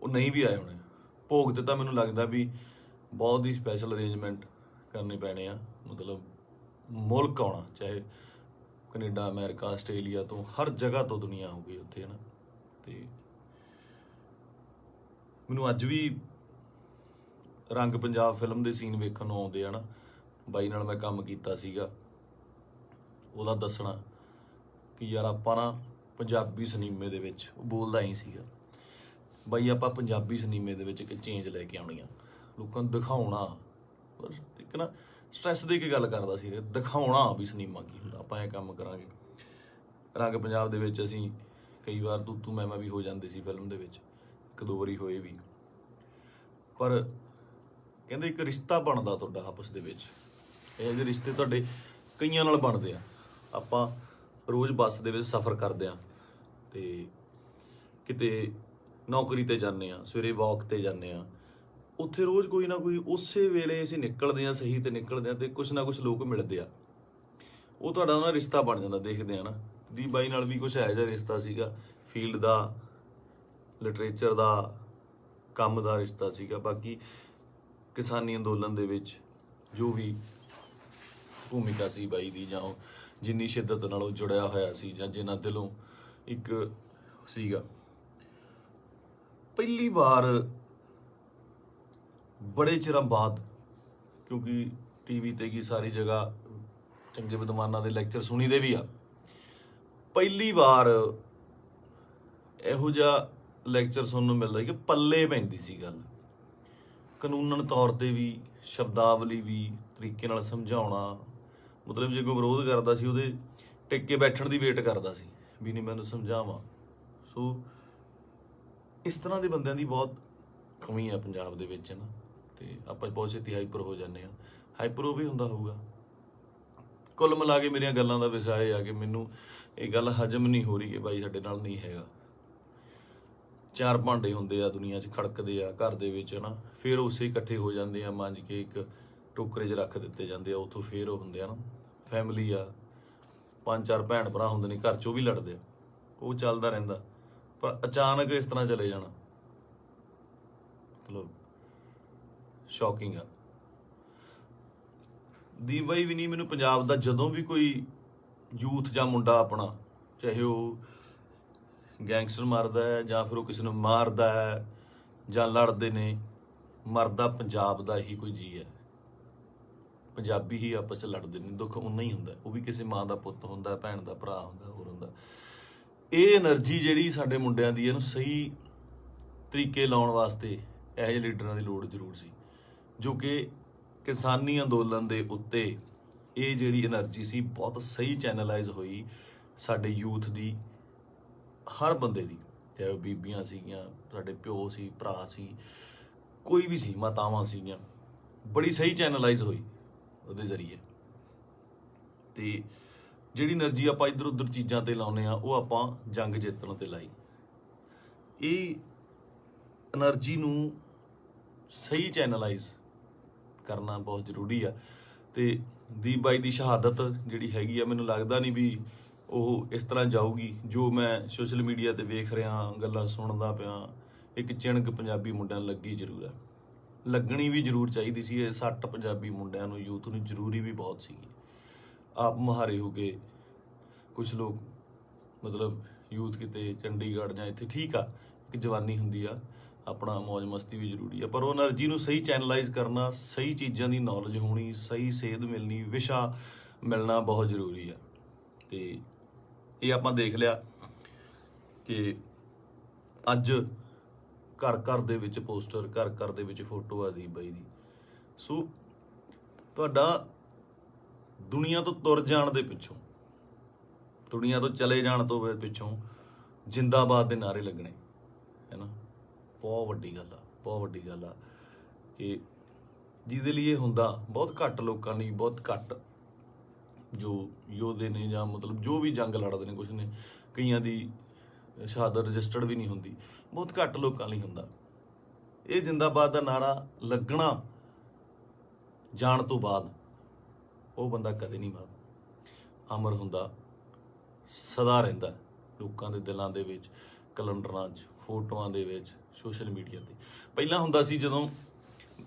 [SPEAKER 1] ਉਹ ਨਹੀਂ ਵੀ ਆਏ ਹੋਣੇ। ਭੋਗ ਤੇ ਤਾਂ ਮੈਨੂੰ ਲੱਗਦਾ ਵੀ ਬਹੁਤ ਹੀ ਸਪੈਸ਼ਲ ਅਰੇਂਜਮੈਂਟ ਕਰਨੇ ਪੈਣੇ ਆ, ਮਤਲਬ ਮੁਲਕ ਆਉਣਾ, ਚਾਹੇ ਕੈਨੇਡਾ, ਅਮਰੀਕਾ, ਆਸਟ੍ਰੇਲੀਆ ਤੋਂ, ਹਰ ਜਗ੍ਹਾ ਤੋਂ ਦੁਨੀਆ ਆਊਗੀ ਉੱਥੇ ਨਾ। ਤੇ ਮੈਨੂੰ ਅੱਜ ਵੀ ਰੰਗ ਪੰਜਾਬ ਫਿਲਮ ਦੇ ਸੀਨ ਵੇਖਣ ਨੂੰ ਆਉਂਦੇ ਆ ਨਾ। ਬਾਈ ਨਾਲ ਮੈਂ ਕੰਮ ਕੀਤਾ ਸੀਗਾ, ਉਹਦਾ ਦੱਸਣਾ ਕਿ ਯਾਰ ਆਪਾਂ ਨਾ ਪੰਜਾਬੀ ਸਿਨੇਮੇ ਦੇ ਵਿੱਚ, ਉਹ ਬੋਲਦਾ ਹੀ ਸੀਗਾ, ਬਾਈ ਆਪਾਂ ਪੰਜਾਬੀ ਸਿਨੇਮੇ ਦੇ ਵਿੱਚ ਇੱਕ ਚੇਂਜ ਲੈ ਕੇ ਆਉਣੀ ਆ, ਲੋਕਾਂ ਨੂੰ ਦਿਖਾਉਣਾ। ਇੱਕ ਨਾ ਸਟ੍ਰੈਸ ਦੇ ਕੇ ਗੱਲ ਕਰਦਾ ਸੀ, ਦਿਖਾਉਣਾ ਵੀ ਸਿਨੇਮਾ ਕੀ ਹੁੰਦਾ, ਆਪਾਂ ਇਹ ਕੰਮ ਕਰਾਂਗੇ। ਰੰਗ ਪੰਜਾਬ ਦੇ ਵਿੱਚ ਅਸੀਂ ਕਈ ਵਾਰ ਤੂੰ ਮੈਂ ਵੀ ਹੋ ਜਾਂਦੇ ਸੀ ਫਿਲਮ ਦੇ ਵਿੱਚ, 1-2 ਵਾਰੀ ਹੋਏ ਵੀ। ਪਰ ਕਹਿੰਦੇ ਇੱਕ ਰਿਸ਼ਤਾ ਬਣਦਾ ਤੁਹਾਡਾ ਆਪਸ ਦੇ ਵਿੱਚ, ਇਹ ਜਿਹੇ ਰਿਸ਼ਤੇ ਤੁਹਾਡੇ ਕਈਆਂ ਨਾਲ ਬਣਦੇ ਆ। ਆਪਾਂ ਰੋਜ਼ ਬੱਸ ਦੇ ਵਿੱਚ ਸਫ਼ਰ ਕਰਦੇ ਆ ਤੇ ਕਿਤੇ ਨੌਕਰੀ ਤੇ ਜਾਂਦੇ ਆ, ਸਵੇਰੇ ਵਾਕ ਤੇ ਜਾਂਦੇ ਆ, ਉੱਥੇ ਰੋਜ਼ ਕੋਈ ਨਾ ਕੋਈ ਉਸੇ ਵੇਲੇ ਅਸੀਂ ਨਿਕਲਦੇ ਆ, ਸਹੀ ਤੇ ਨਿਕਲਦੇ ਆ ਤੇ ਕੁਛ ਨਾ ਕੁਛ ਲੋਕ ਮਿਲਦੇ ਆ, ਉਹ ਤੁਹਾਡਾ ਨਾ ਰਿਸ਼ਤਾ ਬਣ ਜਾਂਦਾ। ਦੇਖਦੇ ਆ ਨਾ, ਦੀਪ ਬਾਈ ਨਾਲ ਵੀ ਕੁਛ ਇਹੋ ਜਿਹਾ ਰਿਸ਼ਤਾ ਸੀਗਾ, ਫੀਲਡ ਦਾ, ਲਿਟਰੇਚਰ ਦਾ, ਕੰਮ ਦਾ ਰਿਸ਼ਤਾ ਸੀਗਾ। ਬਾਕੀ ਕਿਸਾਨੀ ਅੰਦੋਲਨ ਦੇ ਵਿੱਚ ਜੋ ਵੀ ਭੂਮਿਕਾ ਸੀ ਬਾਈ ਦੀ, ਜਾਂ ਉਹ ਜਿੰਨੀ ਸ਼ਿੱਦਤ ਨਾਲ ਉਹ ਜੁੜਿਆ ਹੋਇਆ ਸੀ, ਜਾਂ ਜਿੰਨਾ ਦਿਲੋਂ ਇੱਕ ਸੀਗਾ। ਪਹਿਲੀ ਵਾਰ ਬੜੇ ਚਿਰਾਂ ਬਾਅਦ, ਕਿਉਂਕਿ ਟੀਵੀ ਤੇ ਕੀ ਸਾਰੀ ਜਗ੍ਹਾ ਚੰਗੇ ਵਿਦਵਾਨਾਂ ਦੇ ਲੈਕਚਰ ਸੁਣੀਦੇ ਵੀ ਆ, ਪਹਿਲੀ ਵਾਰ ਇਹੋ ਜਿਹਾ ਲੈਕਚਰ ਸੁਣਨ ਨੂੰ ਮਿਲਦਾ ਕਿ ਪੱਲੇ ਪੈਂਦੀ ਸੀ ਗੱਲ, ਕਾਨੂੰਨਨ ਤੌਰ ਤੇ ਵੀ, ਸ਼ਬਦਾਵਲੀ ਵੀ, ਤਰੀਕੇ ਨਾਲ ਸਮਝਾਉਣਾ। ਮਤਲਬ ਜੇ ਕੋਈ ਵਿਰੋਧ ਕਰਦਾ ਸੀ ਉਹਦੇ ਟਿਕ ਕੇ ਬੈਠਣ ਦੀ ਵੇਟ ਕਰਦਾ ਸੀ ਵੀ ਨਹੀਂ ਮੈਨੂੰ ਸਮਝਾਵਾਂ। ਸੋ ਇਸ ਤਰ੍ਹਾਂ ਦੇ ਬੰਦਿਆਂ ਦੀ ਬਹੁਤ ਕਮੀ ਆ ਪੰਜਾਬ ਦੇ ਵਿੱਚ ਨਾ, ਤੇ ਆਪਾਂ ਬਹੁਤ ਛੇਤੀ ਹਾਈਪਰ ਹੋ ਜਾਂਦੇ ਆ। ਹਾਈਪਰ ਉਹ ਵੀ ਹੁੰਦਾ ਹੋਊਗਾ। ਕੁੱਲ ਮਿਲਾ ਕੇ ਮੇਰੀਆਂ ਗੱਲਾਂ ਦਾ ਵਿਸ਼ਾ ਇਹ ਆ ਕਿ ਮੈਨੂੰ ਇਹ ਗੱਲ ਹਜਮ ਨਹੀਂ ਹੋ ਰਹੀ ਕਿ ਬਾਈ ਸਾਡੇ ਨਾਲ ਨਹੀਂ ਹੈਗਾ। 4 ਭਾਂਡੇ ਹੁੰਦੇ ਆ ਦੁਨੀਆ 'ਚ, ਖੜਕਦੇ ਆ ਘਰ ਦੇ ਵਿੱਚ ਨਾ, ਫਿਰ ਉਸੇ ਇਕੱਠੇ ਹੋ ਜਾਂਦੇ ਆ, ਮਾਂਜ ਕੇ ਇੱਕ ਟੋਕਰੇ 'ਚ ਰੱਖ ਦਿੱਤੇ ਜਾਂਦੇ ਆ, ਉੱਥੋਂ ਫਿਰ ਉਹ ਹੁੰਦੇ ਆ ਨਾ ਫੈਮਿਲੀ ਆ, 5-4 ਭੈਣ ਭਰਾ ਹੁੰਦੇ ਨੇ ਘਰ 'ਚ, ਉਹ ਵੀ ਲੜਦੇ ਆ, ਉਹ ਚੱਲਦਾ ਰਹਿੰਦਾ। ਪਰ ਅਚਾਨਕ ਇਸ ਤਰ੍ਹਾਂ ਚਲੇ ਜਾਣਾ ਮਤਲਬ ਸ਼ੌਕਿੰਗ ਆ। ਦੀਪ ਬਾਈ ਵੀ ਨਹੀਂ, ਮੈਨੂੰ ਪੰਜਾਬ ਦਾ ਜਦੋਂ ਵੀ ਕੋਈ ਯੂਥ ਜਾਂ ਮੁੰਡਾ ਆਪਣਾ, ਚਾਹੇ ਉਹ ਗੈਂਗਸਟਰ ਮਾਰਦਾ ਹੈ ਜਾਂ ਫਿਰ ਉਹ ਕਿਸੇ ਨੂੰ ਮਾਰਦਾ ਹੈ ਜਾਂ ਲੜਦੇ ਨੇ, ਮਰਦਾ ਪੰਜਾਬ ਦਾ ਹੀ ਕੋਈ ਜੀ ਹੈ। ਪੰਜਾਬੀ ਹੀ ਆਪਸ 'ਚ ਲੜਦੇ ਨੇ, ਦੁੱਖ ਉਨਾ ਹੀ ਹੁੰਦਾ, ਉਹ ਵੀ ਕਿਸੇ ਮਾਂ ਦਾ ਪੁੱਤ ਹੁੰਦਾ, ਭੈਣ ਦਾ ਭਰਾ ਹੁੰਦਾ, ਹੋਰ ਹੁੰਦਾ। ਇਹ એનર્ਜੀ ਜਿਹੜੀ ਸਾਡੇ ਮੁੰਡਿਆਂ ਦੀ, ਇਹਨੂੰ ਸਹੀ ਤਰੀਕੇ ਲਾਉਣ ਵਾਸਤੇ ਇਹੋ ਜਿਹੇ ਲੀਡਰਾਂ ਦੀ ਲੋੜ ਜ਼ਰੂਰ ਸੀ, ਜੋ ਕਿ ਕਿਸਾਨੀ ਅੰਦੋਲਨ ਦੇ ਉੱਤੇ ਇਹ ਜਿਹੜੀ એનર્ਜੀ ਸੀ ਬਹੁਤ ਸਹੀ ਚੈਨਲਾਈਜ਼ ਹੋਈ ਸਾਡੇ ਯੂਥ ਦੀ, ਹਰ ਬੰਦੇ ਦੀ, ਚਾਹੇ ਉਹ ਬੀਬੀਆਂ ਸੀਗੀਆਂ, ਸਾਡੇ ਪਿਓ ਸੀ, ਭਰਾ ਸੀ, ਕੋਈ ਵੀ ਸੀ, ਮਾਤਾਵਾਂ ਸੀਗੀਆਂ, ਬੜੀ ਸਹੀ ਚੈਨਲਾਈਜ਼ ਹੋਈ ਉਹਦੇ ਜ਼ਰੀਏ। ਤੇ ਜਿਹੜੀ એનર્ਜੀ ਆਪਾਂ ਇੱਧਰ ਉੱਧਰ ਚੀਜ਼ਾਂ ਤੇ ਲਾਉਂਦੇ ਆ, ਉਹ ਆਪਾਂ ਜੰਗ ਜਿੱਤਣ ਤੇ ਲਾਈ। ਇਹ એનર્ਜੀ ਨੂੰ ਸਹੀ ਚੈਨਲਾਈਜ਼ ਕਰਨਾ ਬਹੁਤ ਜ਼ਰੂਰੀ ਆ। ਤੇ ਦੀਪ ਬਾਈ ਦੀ ਸ਼ਹਾਦਤ ਜਿਹੜੀ ਹੈਗੀ ਆ, ਮੈਨੂੰ ਲੱਗਦਾ ਨਹੀਂ ਵੀ ਉਹ ਇਸ ਤਰ੍ਹਾਂ ਜਾਊਗੀ। ਜੋ ਮੈਂ ਸੋਸ਼ਲ ਮੀਡੀਆ ਤੇ ਵੇਖ ਰਿਹਾ, ਗੱਲਾਂ ਸੁਣਦਾ ਪਿਆ, ਇੱਕ ਚਿਣਕ ਪੰਜਾਬੀ ਮੁੰਡਿਆਂ ਨੂੰ ਲੱਗੀ ਜ਼ਰੂਰ ਆ, ਲੱਗਣੀ ਵੀ ਜ਼ਰੂਰ ਚਾਹੀਦੀ ਸੀ। ਇਹ 60 ਪੰਜਾਬੀ ਮੁੰਡਿਆਂ ਨੂੰ, ਯੂਥ ਨੂੰ ਜ਼ਰੂਰੀ ਵੀ ਬਹੁਤ ਸੀਗੀ। ਆਪ ਮੁਹਾਰੇ ਹੋ ਕੇ ਕੁਛ ਲੋਕ, ਮਤਲਬ ਯੂਥ ਕਿਤੇ ਚੰਡੀਗੜ੍ਹ ਜਾਂ ਇੱਥੇ, ਠੀਕ ਆ, ਇੱਕ ਜਵਾਨੀ ਹੁੰਦੀ ਆ, ਆਪਣਾ ਮੌਜ ਮਸਤੀ ਵੀ ਜ਼ਰੂਰੀ ਆ, ਪਰ ਉਹ એનર્ਜੀ ਨੂੰ ਸਹੀ ਚੈਨਲਾਈਜ਼ ਕਰਨਾ, ਸਹੀ ਚੀਜ਼ਾਂ ਦੀ ਨੌਲੇਜ ਹੋਣੀ, ਸਹੀ ਸੇਧ ਮਿਲਣੀ, ਵਿਸ਼ਾ ਮਿਲਣਾ ਬਹੁਤ ਜ਼ਰੂਰੀ ਆ। ਤੇ ਇਹ ਆਪਾਂ ਦੇਖ ਲਿਆ ਕਿ ਅੱਜ ਘਰ ਘਰ ਦੇ ਵਿੱਚ ਪੋਸਟਰ, ਘਰ ਘਰ ਦੇ ਵਿੱਚ ਫੋਟੋ ਆ ਦੀਪ ਬਾਈ ਦੀ। ਸੋ ਤੁਹਾਡਾ ਦੁਨੀਆ ਤੋਂ ਤੁਰ ਜਾਣ ਦੇ ਪਿੱਛੋਂ, ਦੁਨੀਆ ਤੋਂ ਚਲੇ ਜਾਣ ਤੋਂ ਪਿੱਛੋਂ ਜਿੰਦਾਬਾਦ ਦੇ ਨਾਅਰੇ ਲੱਗਣੇ ਹੈ ਨਾ, ਬਹੁਤ ਵੱਡੀ ਗੱਲ ਆ, ਬਹੁਤ ਵੱਡੀ ਗੱਲ ਆ। ਕਿ ਜਿਹਦੇ ਲਈ ਇਹ ਹੁੰਦਾ ਬਹੁਤ ਘੱਟ ਲੋਕਾਂ ਲਈ, ਬਹੁਤ ਘੱਟ ਜੋ ਯੋਧੇ ਨੇ ਜਾਂ ਮਤਲਬ ਜੋ ਵੀ ਜੰਗ ਲੜਦੇ ਨੇ, ਕੁਛ ਨੇ ਕਈਆਂ ਦੀ ਸ਼ਹਾਦਤ ਰਜਿਸਟਰਡ ਵੀ ਨਹੀਂ ਹੁੰਦੀ, ਬਹੁਤ ਘੱਟ ਲੋਕਾਂ ਲਈ ਹੁੰਦਾ। ਇਹ ਜਿੰਦਾਬਾਦ ਦਾ ਨਾਰਾ ਲੱਗਣਾ ਜਾਣ ਤੋਂ ਬਾਅਦ ਉਹ ਬੰਦਾ ਕਦੇ ਨਹੀਂ ਮਰਦਾ, ਅਮਰ ਹੁੰਦਾ, ਸਦਾ ਰਹਿੰਦਾ ਲੋਕਾਂ ਦੇ ਦਿਲਾਂ ਦੇ ਵਿੱਚ, ਕੈਲੰਡਰਾਂ 'ਚ, ਫੋਟੋਆਂ ਦੇ ਵਿੱਚ, ਸੋਸ਼ਲ ਮੀਡੀਆ 'ਤੇ। ਪਹਿਲਾਂ ਹੁੰਦਾ ਸੀ ਜਦੋਂ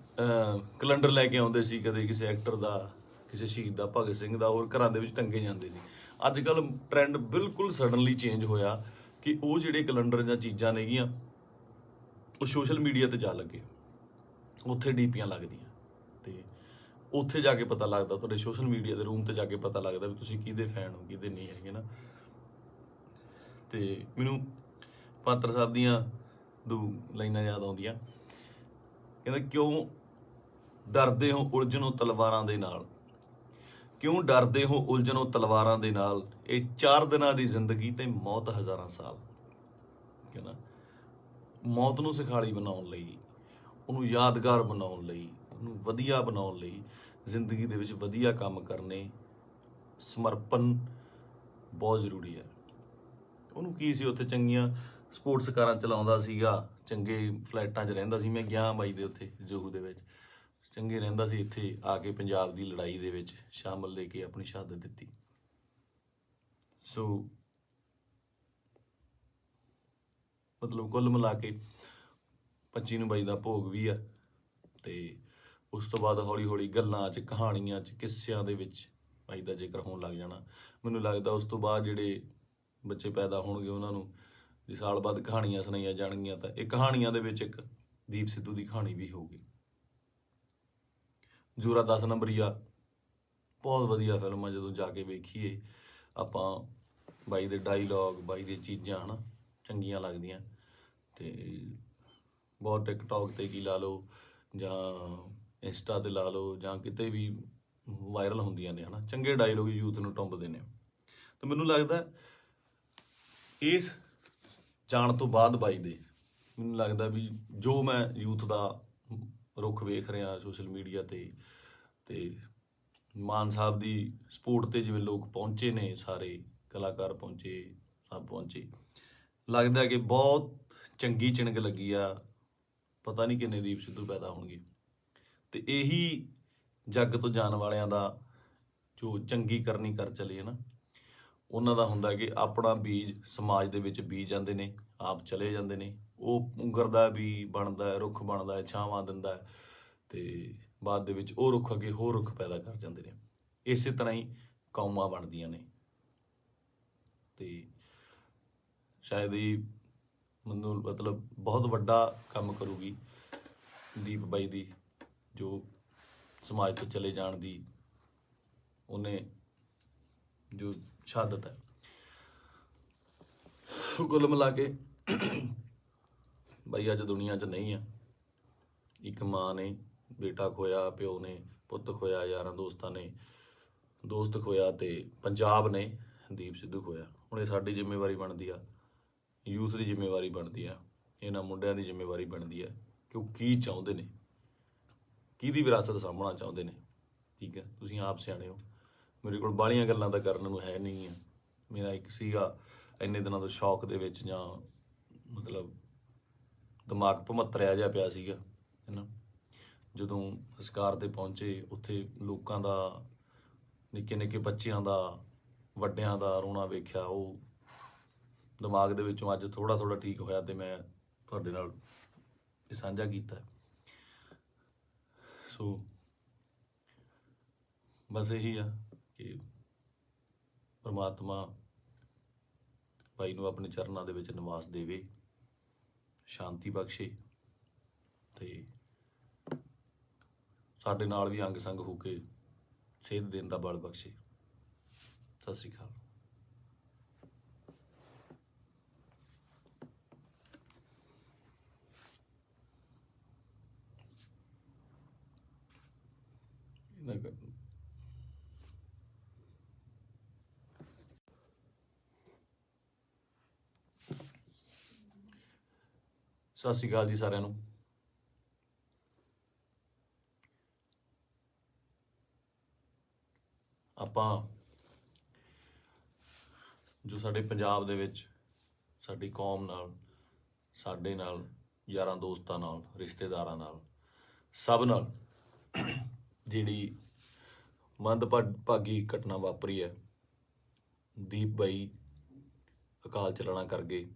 [SPEAKER 1] ਕੈਲੰਡਰ ਲੈ ਕੇ ਆਉਂਦੇ ਸੀ, ਕਦੇ ਕਿਸੇ ਐਕਟਰ ਦਾ, ਕਿਸੇ ਸ਼ਹੀਦ ਦਾ, ਭਗਤ ਸਿੰਘ ਦਾ, ਹੋਰ ਘਰਾਂ ਦੇ ਵਿੱਚ ਟੰਗੇ ਜਾਂਦੇ ਸੀ। ਅੱਜ ਕੱਲ੍ਹ ਟਰੈਂਡ ਬਿਲਕੁਲ ਸਡਨਲੀ ਚੇਂਜ ਹੋਇਆ ਕਿ ਉਹ ਜਿਹੜੇ ਕੈਲੰਡਰ ਜਾਂ ਚੀਜ਼ਾਂ ਨੇਗੀਆਂ ਉਹ ਸੋਸ਼ਲ ਮੀਡੀਆ 'ਤੇ ਜਾ ਲੱਗੇ, ਉੱਥੇ ਡੀਪੀਆਂ ਲੱਗਦੀਆਂ ਅਤੇ ਉੱਥੇ ਜਾ ਕੇ ਪਤਾ ਲੱਗਦਾ, ਤੁਹਾਡੇ ਸੋਸ਼ਲ ਮੀਡੀਆ ਦੇ ਰੂਮ 'ਤੇ ਜਾ ਕੇ ਪਤਾ ਲੱਗਦਾ ਵੀ ਤੁਸੀਂ ਕਿਹਦੇ ਫੈਨ ਹੋ, ਕਿਹਦੇ ਨਹੀਂ ਹੈਗੇ ਨਾ। ਅਤੇ ਮੈਨੂੰ ਪਾਤਰ ਸਾਹਿਬ ਦੀਆਂ ਦੋ ਲਾਈਨਾਂ ਯਾਦ ਆਉਂਦੀਆਂ, ਕਹਿੰਦਾ ਕਿਉਂ ਡਰਦੇ ਹੋ ਉਲਝਣੋਂ ਤਲਵਾਰਾਂ ਦੇ ਨਾਲ, ਕਿਉਂ ਡਰਦੇ ਹੋ ਉਲਝਣੋਂ ਤਲਵਾਰਾਂ ਦੇ ਨਾਲ, ਇਹ 4 ਦਿਨਾਂ ਦੀ ਜ਼ਿੰਦਗੀ ਤੇ ਮੌਤ ਹਜ਼ਾਰਾਂ ਸਾਲ। ਕਹਿੰਦਾ ਮੌਤ ਨੂੰ ਸਿਖਾਲੀ ਬਣਾਉਣ ਲਈ, ਉਹਨੂੰ ਯਾਦਗਾਰ ਬਣਾਉਣ ਲਈ, ਉਹਨੂੰ ਵਧੀਆ ਬਣਾਉਣ ਲਈ ਜ਼ਿੰਦਗੀ ਦੇ ਵਿੱਚ ਵਧੀਆ ਕੰਮ ਕਰਨੇ, ਸਮਰਪਣ ਬਹੁਤ ਜ਼ਰੂਰੀ ਹੈ। ਉਹਨੂੰ ਕੀ ਸੀ, ਉੱਥੇ ਚੰਗੀਆਂ ਸਪੋਰਟਸ ਕਾਰਾਂ ਚਲਾਉਂਦਾ ਸੀਗਾ, ਚੰਗੇ ਫਲੈਟਾਂ 'ਚ ਰਹਿੰਦਾ ਸੀ। ਮੈਂ ਗਿਆ ਬਾਈ ਦੇ ਉੱਥੇ ਜੂਹੂ ਦੇ ਵਿੱਚ, ਚੰਗੇ ਰਹਿੰਦਾ ਸੀ। ਇੱਥੇ ਆ ਕੇ ਪੰਜਾਬ ਦੀ ਲੜਾਈ ਦੇ ਵਿੱਚ ਸ਼ਾਮਲ ਲੈ ਕੇ ਆਪਣੀ ਸ਼ਹਾਦਤ ਦਿੱਤੀ। ਸੋ ਮਤਲਬ ਕੁੱਲ ਮਿਲਾ ਕੇ 25 ਨੂੰ ਬਾਈ ਦਾ ਭੋਗ ਵੀ ਆ, ਅਤੇ ਉਸ ਤੋਂ ਬਾਅਦ ਹੌਲੀ ਹੌਲੀ ਗੱਲਾਂ 'ਚ, ਕਹਾਣੀਆਂ 'ਚ, ਕਿੱਸਿਆਂ ਦੇ ਵਿੱਚ ਬਾਈ ਦਾ ਜ਼ਿਕਰ ਹੋਣ ਲੱਗ ਜਾਣਾ। ਮੈਨੂੰ ਲੱਗਦਾ ਉਸ ਤੋਂ ਬਾਅਦ ਜਿਹੜੇ ਬੱਚੇ ਪੈਦਾ ਹੋਣਗੇ ਉਹਨਾਂ ਨੂੰ ਜੇ ਸਾਲ ਬਾਅਦ ਕਹਾਣੀਆਂ ਸੁਣਾਈਆਂ ਜਾਣਗੀਆਂ ਤਾਂ ਇਹ ਕਹਾਣੀਆਂ ਦੇ ਵਿੱਚ ਇੱਕ ਦੀਪ ਸਿੱਧੂ ਦੀ ਕਹਾਣੀ ਵੀ ਹੋਊਗੀ। ਜ਼ੋਰਾ 10 ਨੰਬਰੀਆ ਬਹੁਤ ਵਧੀਆ ਫਿਲਮ ਆ, ਜਦੋਂ ਜਾ ਕੇ ਵੇਖੀਏ ਆਪਾਂ, ਬਾਈ ਦੇ ਡਾਇਲੋਗ, ਬਾਈ ਦੀਆਂ ਚੀਜ਼ਾਂ ਹੈ ਨਾ ਚੰਗੀਆਂ ਲੱਗਦੀਆਂ। ਅਤੇ ਬਹੁਤ ਟਿਕਟੋਕ 'ਤੇ ਕੀ ਲਾ ਲਓ ਜਾਂ ਇੰਸਟਾ 'ਤੇ ਲਾ ਲਓ ਜਾਂ ਕਿਤੇ ਵੀ ਵਾਇਰਲ ਹੁੰਦੀਆਂ ਨੇ ਹੈ ਨਾ, ਚੰਗੇ ਡਾਇਲੋਗ ਯੂਥ ਨੂੰ ਟੁੰਬਦੇ ਨੇ। ਤਾਂ ਮੈਨੂੰ ਲੱਗਦਾ ਇਸ ਜਾਣ ਤੋਂ ਬਾਅਦ ਬਾਈ ਦੇ, ਮੈਨੂੰ ਲੱਗਦਾ ਵੀ ਜੋ ਮੈਂ ਯੂਥ ਦਾ ਰੁੱਖ ਵੇਖ ਰਿਹਾ ਸੋਸ਼ਲ ਮੀਡੀਆ 'ਤੇ, ਅਤੇ ਮਾਨ ਸਾਹਿਬ ਦੀ ਸਪੋਰਟ 'ਤੇ ਜਿਵੇਂ ਲੋਕ ਪਹੁੰਚੇ ਨੇ, ਸਾਰੇ ਕਲਾਕਾਰ ਪਹੁੰਚੇ, ਸਭ ਪਹੁੰਚੇ, ਲੱਗਦਾ ਕਿ ਬਹੁਤ ਚੰਗੀ ਚਿਣਗ ਲੱਗੀ ਆ। ਪਤਾ ਨਹੀਂ ਕਿੰਨੇ ਦੀਪ ਸਿੱਧੂ ਪੈਦਾ ਹੋਣਗੇ। ਅਤੇ ਇਹੀ ਜੱਗ ਤੋਂ ਜਾਣ ਵਾਲਿਆਂ ਦਾ ਜੋ ਚੰਗੀ ਕਰਨੀ ਕਰ ਚਲੇ ਨਾ, ਉਹਨਾਂ ਦਾ ਹੁੰਦਾ ਕਿ ਆਪਣਾ ਬੀਜ ਸਮਾਜ ਦੇ ਵਿੱਚ ਬੀਜ ਜਾਂਦੇ ਨੇ, ਆਪ ਚਲੇ ਜਾਂਦੇ ਨੇ, ਉਹ ਪੁੰਗਰਦਾ ਵੀ ਬਣਦਾ, ਰੁੱਖ ਬਣਦਾ, ਛਾਵਾਂ ਦਿੰਦਾ, ਅਤੇ ਬਾਅਦ ਦੇ ਵਿੱਚ ਉਹ ਰੁੱਖ ਅੱਗੇ ਹੋਰ ਰੁੱਖ ਪੈਦਾ ਕਰ ਜਾਂਦੇ ਨੇ। ਇਸੇ ਤਰ੍ਹਾਂ ਹੀ ਕੌਮਾਂ ਬਣਦੀਆਂ ਨੇ। ਅਤੇ ਸ਼ਾਇਦ ਇਹ ਮੈਨੂੰ ਮਤਲਬ ਬਹੁਤ ਵੱਡਾ ਕੰਮ ਕਰੂਗੀ ਦੀਪ ਬਾਈ ਦੀ, ਜੋ ਸਮਾਜ ਤੋਂ ਚਲੇ ਜਾਣ ਦੀ ਉਹਨੇ ਜੋ ਸ਼ਹਾਦਤ ਹੈ। ਕੁੱਲ ਮਿਲਾ ਕੇ ਬਾਈ ਅੱਜ ਦੁਨੀਆ 'ਚ ਨਹੀਂ ਆ। ਇੱਕ ਮਾਂ ਨੇ ਬੇਟਾ ਖੋਇਆ, ਪਿਓ ਨੇ ਪੁੱਤ ਖੋਇਆ, ਯਾਰਾਂ ਦੋਸਤਾਂ ਨੇ ਦੋਸਤ ਖੋਇਆ, ਅਤੇ ਪੰਜਾਬ ਨੇ ਦੀਪ ਸਿੱਧੂ ਖੋਇਆ। ਹੁਣ ਇਹ ਸਾਡੀ ਜ਼ਿੰਮੇਵਾਰੀ ਬਣਦੀ ਆ, ਯੂਥ ਦੀ ਜ਼ਿੰਮੇਵਾਰੀ ਬਣਦੀ ਆ, ਇਹਨਾਂ ਮੁੰਡਿਆਂ ਦੀ ਜ਼ਿੰਮੇਵਾਰੀ ਬਣਦੀ ਆ ਕਿ ਉਹ ਕੀ ਚਾਹੁੰਦੇ ਨੇ, ਕਿਹਦੀ ਵਿਰਾਸਤ ਸਾਂਭਣਾ ਚਾਹੁੰਦੇ ਨੇ। ਠੀਕ ਹੈ, ਤੁਸੀਂ ਆਪ ਸਿਆਣੇ ਹੋ। ਮੇਰੇ ਕੋਲ ਬਾਹਲੀਆਂ ਗੱਲਾਂ ਤਾਂ ਕਰਨ ਨੂੰ ਹੈ ਨਹੀਂ ਆ। ਮੇਰਾ ਇੱਕ ਸੀਗਾ ਇੰਨੇ ਦਿਨਾਂ ਤੋਂ ਸ਼ੌਕ ਦੇ ਵਿੱਚ, ਜਾਂ ਮਤਲਬ ਦਿਮਾਗ ਭਮੱਤਰਿਆ ਜਿਹਾ ਪਿਆ ਸੀਗਾ ਹੈ ਨਾ। ਜਦੋਂ ਸੰਸਕਾਰ 'ਤੇ ਪਹੁੰਚੇ, ਉੱਥੇ ਲੋਕਾਂ ਦਾ, ਨਿੱਕੇ ਨਿੱਕੇ ਬੱਚਿਆਂ ਦਾ, ਵੱਡਿਆਂ ਦਾ ਰੋਣਾ ਵੇਖਿਆ, ਉਹ ਦਿਮਾਗ ਦੇ ਵਿੱਚੋਂ ਅੱਜ ਥੋੜ੍ਹਾ ਥੋੜ੍ਹਾ ਠੀਕ ਹੋਇਆ, ਅਤੇ ਮੈਂ ਤੁਹਾਡੇ ਨਾਲ ਇਹ ਸਾਂਝਾ ਕੀਤਾ। ਸੋ ਬਸ ਇਹੀ ਆ ਕਿ ਪਰਮਾਤਮਾ ਬਾਈ ਨੂੰ ਆਪਣੇ ਚਰਨਾਂ ਦੇ ਵਿੱਚ ਨਿਵਾਸ ਦੇਵੇ, ਸ਼ਾਂਤੀ ਬਖਸ਼ੇ, ਅਤੇ ਸਾਡੇ ਨਾਲ ਵੀ ਅੰਗ ਸੰਗ ਹੋ ਕੇ ਸੇਧ ਦੇਣ ਦਾ ਬਲ ਬਖਸ਼ੇ। ਸਤਿ ਸ਼੍ਰੀ ਅਕਾਲ। ਸਤਿ ਸ਼੍ਰੀ ਅਕਾਲ ਜੀ ਸਾਰਿਆਂ ਨੂੰ। ਆਪਾਂ ਜੋ ਸਾਡੇ ਪੰਜਾਬ ਦੇ ਵਿੱਚ ਸਾਡੀ ਕੌਮ ਨਾਲ, ਸਾਡੇ ਨਾਲ, ਯਾਰਾਂ ਦੋਸਤਾਂ ਨਾਲ, ਰਿਸ਼ਤੇਦਾਰਾਂ ਨਾਲ, ਸਭ ਨਾਲ ਜਿਹੜੀ ਮੰਦਭਾਗੀ ਘਟਨਾ ਵਾਪਰੀ ਹੈ, ਦੀਪ ਬਾਈ ਅਕਾਲ ਚਲਾਣਾ ਕਰ ਗਏ,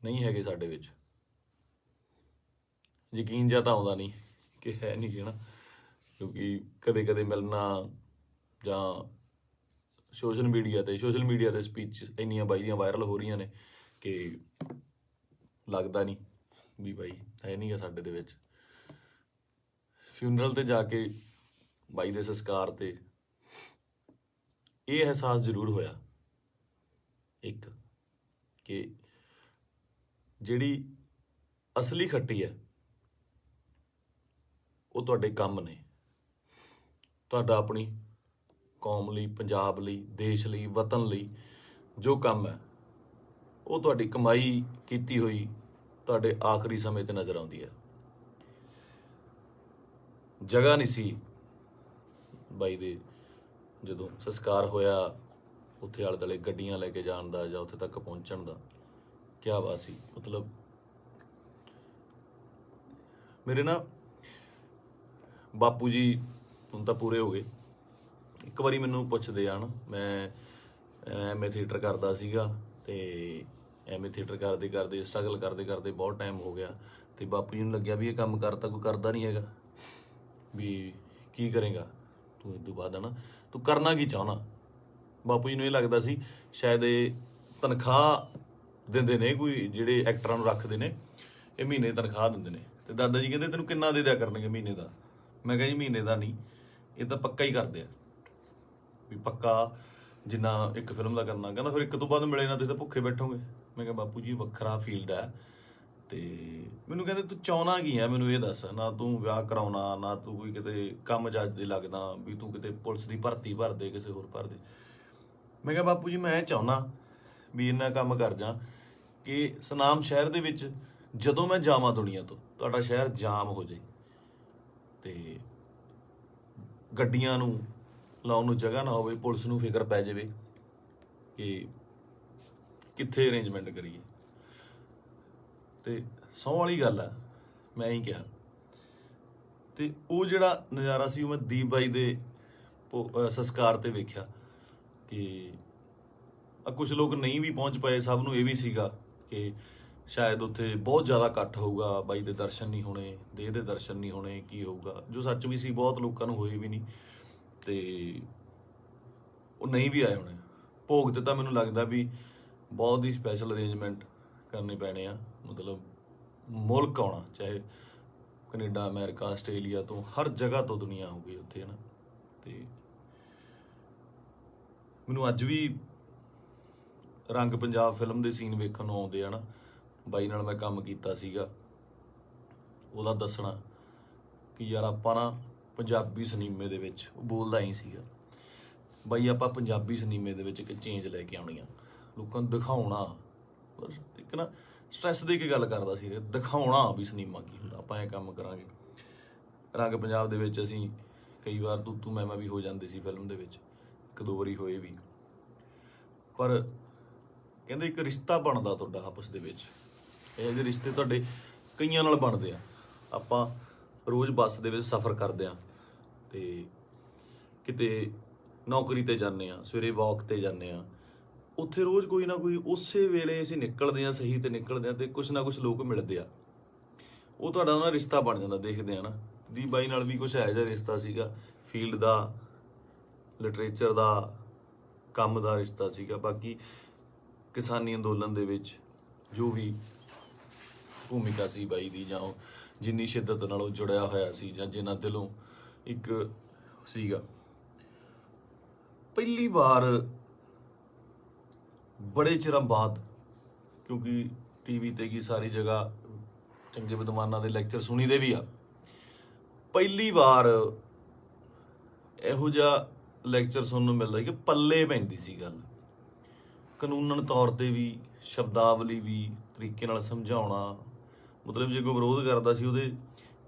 [SPEAKER 1] ਨਹੀਂ ਹੈਗੇ ਸਾਡੇ ਵਿੱਚ। ਯਕੀਨ ਜਿਹਾ ਤਾਂ ਆਉਂਦਾ ਨਹੀਂ ਕਿ ਹੈ ਨਹੀਂ ਗੇ ਨਾ, ਕਿਉਂਕਿ ਕਦੇ ਕਦੇ ਮਿਲਣਾ ਜਾਂ ਸੋਸ਼ਲ ਮੀਡੀਆ ਤੇ ਸਪੀਚ ਇੰਨੀਆਂ ਬਾਈ ਦੀਆਂ ਵਾਇਰਲ ਹੋ ਰਹੀਆਂ ਨੇ ਕਿ ਲੱਗਦਾ ਨਹੀਂ ਵੀ ਬਾਈ ਹੈ ਨਹੀਂ ਗਾ ਸਾਡੇ ਦੇ ਵਿੱਚ। ਫਿਊਨਰਲ ਤੇ ਜਾ ਕੇ ਬਾਈ ਦੇ ਸੰਸਕਾਰ ਤੇ ਇਹ ਅਹਿਸਾਸ ਜ਼ਰੂਰ ਹੋਇਆ ਇੱਕ, ਕਿ ਜਿਹੜੀ ਅਸਲੀ ਖੱਟੀ ਹੈ ਉਹ ਤੁਹਾਡੇ ਕੰਮ ਨੇ। ਤੁਹਾਡਾ ਆਪਣੀ ਕੌਮ ਲਈ, ਪੰਜਾਬ ਲਈ, ਦੇਸ਼ ਲਈ, ਵਤਨ ਲਈ ਜੋ ਕੰਮ ਹੈ ਉਹ ਤੁਹਾਡੀ ਕਮਾਈ ਕੀਤੀ ਹੋਈ ਤੁਹਾਡੇ ਆਖਰੀ ਸਮੇਂ ਤੇ ਨਜ਼ਰ ਆਉਂਦੀ ਹੈ। ਜਗ੍ਹਾ ਨਹੀਂ ਸੀ ਬਾਈ ਦੇ ਜਦੋਂ ਸੰਸਕਾਰ ਹੋਇਆ ਉੱਥੇ ਆਲੇ ਦੁਆਲੇ ਗੱਡੀਆਂ ਲੈ ਕੇ ਜਾਣ ਦਾ ਜਾਂ ਉੱਥੇ ਤੱਕ ਪਹੁੰਚਣ ਦਾ। ਕਿਆ ਬਾਤ ਸੀ। ਮਤਲਬ ਮੇਰੇ ਨਾ ਬਾਪੂ ਜੀ ਹੁਣ ਤਾਂ ਪੂਰੇ ਹੋ ਗਏ। ਇੱਕ ਵਾਰੀ ਮੈਨੂੰ ਪੁੱਛਦੇ ਆ ਨਾ, ਮੈਂ ਐਮਏ ਥੀਏਟਰ ਕਰਦਾ ਸੀਗਾ ਤੇ ਐਮਏ ਥੀਏਟਰ ਕਰਦੇ ਕਰਦੇ ਸਟਰਗਲ ਕਰਦੇ ਕਰਦੇ ਬਹੁਤ ਟਾਈਮ ਹੋ ਗਿਆ ਤੇ ਬਾਪੂ ਜੀ ਨੂੰ ਲੱਗਿਆ ਵੀ ਇਹ ਕੰਮ ਕਰਤਾ ਕੋਈ ਕਰਦਾ ਨਹੀਂ ਹੈਗਾ, ਵੀ ਕੀ ਕਰੇਗਾ ਤੂੰ ਇਸ ਤੋਂ ਬਾਅਦ, ਹੈ ਨਾ, ਤੂੰ ਕਰਨਾ ਕੀ ਚਾਹੁੰਦਾ। ਬਾਪੂ ਜੀ ਨੂੰ ਇਹ ਲੱਗਦਾ ਸੀ ਸ਼ਾਇਦ ਇਹ ਤਨਖਾਹ ਦਿੰਦੇ ਨੇ, ਕੋਈ ਜਿਹੜੇ ਐਕਟਰਾਂ ਨੂੰ ਰੱਖਦੇ ਨੇ ਇਹ ਮਹੀਨੇ ਦੀ ਤਨਖਾਹ ਦਿੰਦੇ ਨੇ। ਤੇ ਦਾਦਾ ਜੀ ਕਹਿੰਦੇ ਤੈਨੂੰ ਕਿੰਨਾ ਦੇ ਦਿਆ ਕਰਨਗੇ ਮਹੀਨੇ ਦਾ। ਮੈਂ ਕਿਹਾ ਜੀ ਮਹੀਨੇ ਦਾ ਨਹੀਂ, ਇਹ ਤਾਂ ਪੱਕਾ ਹੀ ਕਰਦੇ ਆ, ਵੀ ਪੱਕਾ ਜਿੰਨਾ ਇੱਕ ਫਿਲਮ ਦਾ ਕਰਨਾ। ਕਹਿੰਦਾ ਫਿਰ ਇੱਕ ਤੋਂ ਬਾਅਦ ਮਿਲੇ ਨਾ ਤੁਸੀਂ ਤਾਂ ਭੁੱਖੇ ਬੈਠੋਗੇ। ਮੈਂ ਕਿਹਾ ਬਾਪੂ ਜੀ ਵੱਖਰਾ ਫੀਲਡ ਹੈ। ਤੇ ਮੈਨੂੰ ਕਹਿੰਦੇ ਤੂੰ ਚਾਹੁੰਦਾ ਕੀ ਹੈ, ਮੈਨੂੰ ਇਹ ਦੱਸ। ਨਾ ਤੂੰ ਵਿਆਹ ਕਰਾਉਣਾ, ਨਾ ਤੂੰ ਕੋਈ ਕਿਤੇ ਕੰਮ ਜੱਜ ਦੇ ਲੱਗਦਾ ਵੀ ਤੂੰ ਕਿਤੇ ਪੁਲਿਸ ਦੀ ਭਰਤੀ ਭਰ ਦੇ, ਕਿਸੇ ਹੋਰ ਭਰ ਦੇ। ਮੈਂ ਕਿਹਾ ਬਾਪੂ ਜੀ ਮੈਂ ਚਾਹੁੰਦਾ ਵੀ ਇੰਨਾ ਕੰਮ ਕਰ ਜਾ ਕਿ ਸੁਨਾਮ ਸ਼ਹਿਰ ਦੇ ਵਿੱਚ ਜਦੋਂ ਮੈਂ ਜਾਵਾਂ ਦੁਨੀਆ ਤੋਂ ਤੁਹਾਡਾ ਸ਼ਹਿਰ ਜਾਮ ਹੋ ਜਾਏ ਤੇ ਗੱਡੀਆਂ ਨੂੰ ਲਾਉਣ ਨੂੰ ਜਗ੍ਹਾ ਨਾ ਹੋਵੇ, ਪੁਲਿਸ ਨੂੰ ਫਿਕਰ ਪੈ ਜਾਵੇ ਕਿ ਕਿੱਥੇ ਅਰੇਂਜਮੈਂਟ ਕਰੀਏ। ਤੇ ਸਹੁੰ ਵਾਲੀ ਗੱਲ ਆ, ਮੈਂ ਹੀ ਕਿਹਾ। ਤੇ ਉਹ ਜਿਹੜਾ ਨਜ਼ਾਰਾ ਸੀ ਉਹ ਮੈਂ ਦੀਪ ਬਾਈ ਦੇ ਸੰਸਕਾਰ ਤੇ ਵੇਖਿਆ ਕਿ ਕੁਝ ਲੋਕ ਨਹੀਂ ਵੀ ਪਹੁੰਚ ਪਏ। ਸਭ ਨੂੰ ਇਹ ਵੀ ਸੀਗਾ ਕਿ ਸ਼ਾਇਦ ਉੱਥੇ ਬਹੁਤ ਜ਼ਿਆਦਾ ਇਕੱਠ ਹੋਊਗਾ, ਬਾਈ ਦੇ ਦਰਸ਼ਨ ਨਹੀਂ ਹੋਣੇ, ਦੇਹ ਦੇ ਦਰਸ਼ਨ ਨਹੀਂ ਹੋਣੇ, ਕੀ ਹੋਊਗਾ, ਜੋ ਸੱਚ ਵੀ ਸੀ। ਬਹੁਤ ਲੋਕਾਂ ਨੂੰ ਹੋਏ ਵੀ ਨਹੀਂ ਤੇ ਉਹ ਨਹੀਂ ਵੀ ਆਏ ਹੋਣੇ। ਭੋਗ ਤੇ ਤਾਂ ਮੈਨੂੰ ਲੱਗਦਾ ਵੀ ਬਹੁਤ ਹੀ ਸਪੈਸ਼ਲ ਅਰੇਂਜਮੈਂਟ ਕਰਨੇ ਪੈਣੇ ਆ। ਮਤਲਬ ਮੁਲਕ ਆਉਣਾ, ਚਾਹੇ ਕੈਨੇਡਾ, ਅਮਰੀਕਾ, ਆਸਟ੍ਰੇਲੀਆ ਤੋਂ, ਹਰ ਜਗ੍ਹਾ ਤੋਂ ਦੁਨੀਆ ਆਊਗੀ ਉੱਥੇ, ਹੈ ਨਾ। ਤੇ ਮੈਨੂੰ ਅੱਜ ਵੀ ਰੰਗ ਪੰਜਾਬ ਫਿਲਮ ਦੇ ਸੀਨ ਵੇਖਣ ਨੂੰ ਆਉਂਦੇ ਆ ਨਾ। ਬਾਈ ਨਾਲ ਮੈਂ ਕੰਮ ਕੀਤਾ ਸੀਗਾ, ਉਹਦਾ ਦੱਸਣਾ ਕਿ ਯਾਰ ਆਪਾਂ ਨਾ ਪੰਜਾਬੀ ਸਿਨੇਮੇ ਦੇ ਵਿੱਚ, ਉਹ ਬੋਲਦਾ ਹੀ ਸੀਗਾ ਬਾਈ, ਆਪਾਂ ਪੰਜਾਬੀ ਸਿਨੇਮੇ ਦੇ ਵਿੱਚ ਇੱਕ ਚੇਂਜ ਲੈ ਕੇ ਆਉਣੀ ਆ, ਲੋਕਾਂ ਨੂੰ ਦਿਖਾਉਣਾ। ਇੱਕ ਨਾ ਸਟ੍ਰੈਸ ਦੇ ਕੇ ਗੱਲ ਕਰਦਾ ਸੀ, ਦਿਖਾਉਣਾ ਵੀ ਸਿਨੇਮਾ ਕੀ ਹੁੰਦਾ, ਆਪਾਂ ਇਹ ਕੰਮ ਕਰਾਂਗੇ। ਰੰਗ ਪੰਜਾਬ ਦੇ ਵਿੱਚ ਅਸੀਂ ਕਈ ਵਾਰ ਤੂੰ ਮੈਂ ਵੀ ਹੋ ਜਾਂਦੇ ਸੀ ਫਿਲਮ ਦੇ ਵਿੱਚ, ਇੱਕ ਦੋ ਵਾਰੀ ਹੋਏ ਵੀ। ਪਰ ਕਹਿੰਦੇ ਇੱਕ ਰਿਸ਼ਤਾ ਬਣਦਾ ਤੁਹਾਡਾ ਆਪਸ ਦੇ ਵਿੱਚ। ਇਹ ਜਿਹੇ ਰਿਸ਼ਤੇ ਤੁਹਾਡੇ ਕਈਆਂ ਨਾਲ ਬਣਦੇ ਆ। ਆਪਾਂ ਰੋਜ਼ ਬੱਸ ਦੇ ਵਿੱਚ ਸਫ਼ਰ ਕਰਦੇ ਆ ਤੇ ਕਿਤੇ ਨੌਕਰੀ ਤੇ ਜਾਂਦੇ ਆ, ਸਵੇਰੇ ਵਾਕ ਤੇ ਜਾਂਦੇ ਆ, ਉੱਥੇ ਰੋਜ਼ ਕੋਈ ਨਾ ਕੋਈ ਉਸੇ ਵੇਲੇ ਅਸੀਂ ਨਿਕਲਦੇ ਆ, ਸਹੀ ਤੇ ਨਿਕਲਦੇ ਆ ਤੇ ਕੁਛ ਨਾ ਕੁਛ ਲੋਕ ਮਿਲਦੇ ਆ, ਉਹ ਤੁਹਾਡਾ ਉਹਨਾਂ ਰਿਸ਼ਤਾ ਬਣ ਜਾਂਦਾ। ਦੇਖਦੇ ਆ ਨਾ, ਦੀਪ ਬਾਈ ਨਾਲ ਵੀ ਕੁਛ ਇਹੋ ਜਿਹਾ ਰਿਸ਼ਤਾ ਸੀਗਾ, ਫੀਲਡ ਦਾ, ਲਿਟਰੇਚਰ ਦਾ, ਕੰਮ ਦਾ ਰਿਸ਼ਤਾ ਸੀਗਾ। ਬਾਕੀ ਕਿਸਾਨੀ ਅੰਦੋਲਨ ਦੇ ਵਿੱਚ ਜੋ ਵੀ ਭੂਮਿਕਾ ਸੀ ਬਾਈ ਦੀ, ਜਾਂ ਜਿੰਨੀ ਸ਼ਿੱਦਤ ਨਾਲ ਉਹ ਜੁੜਿਆ ਹੋਇਆ ਸੀ, ਜਾਂ ਜਿੰਨਾ ਦਿਲੋਂ ਇੱਕ ਸੀਗਾ। ਪਹਿਲੀ ਵਾਰ ਬੜੇ ਚਿਰਾਂ ਬਾਅਦ, ਕਿਉਂਕਿ ਟੀਵੀ ਤੇ ਕੀ ਸਾਰੀ ਜਗ੍ਹਾ ਚੰਗੇ ਵਿਦਵਾਨਾਂ ਦੇ ਲੈਕਚਰ ਸੁਣੀਦੇ ਵੀ ਆ, ਪਹਿਲੀ ਵਾਰ ਇਹੋ ਜਿਹਾ ਲੈਕਚਰ ਸੁਣਨ ਨੂੰ ਮਿਲਦਾ ਕਿ ਪੱਲੇ ਪੈਂਦੀ ਸੀ ਗੱਲ, ਕਾਨੂੰਨਨ ਤੌਰ ਤੇ ਵੀ, ਸ਼ਬਦਾਵਲੀ ਵੀ, ਤਰੀਕੇ ਨਾਲ ਸਮਝਾਉਣਾ। ਮਤਲਬ ਜੇ ਕੋਈ ਵਿਰੋਧ ਕਰਦਾ ਸੀ ਉਹਦੇ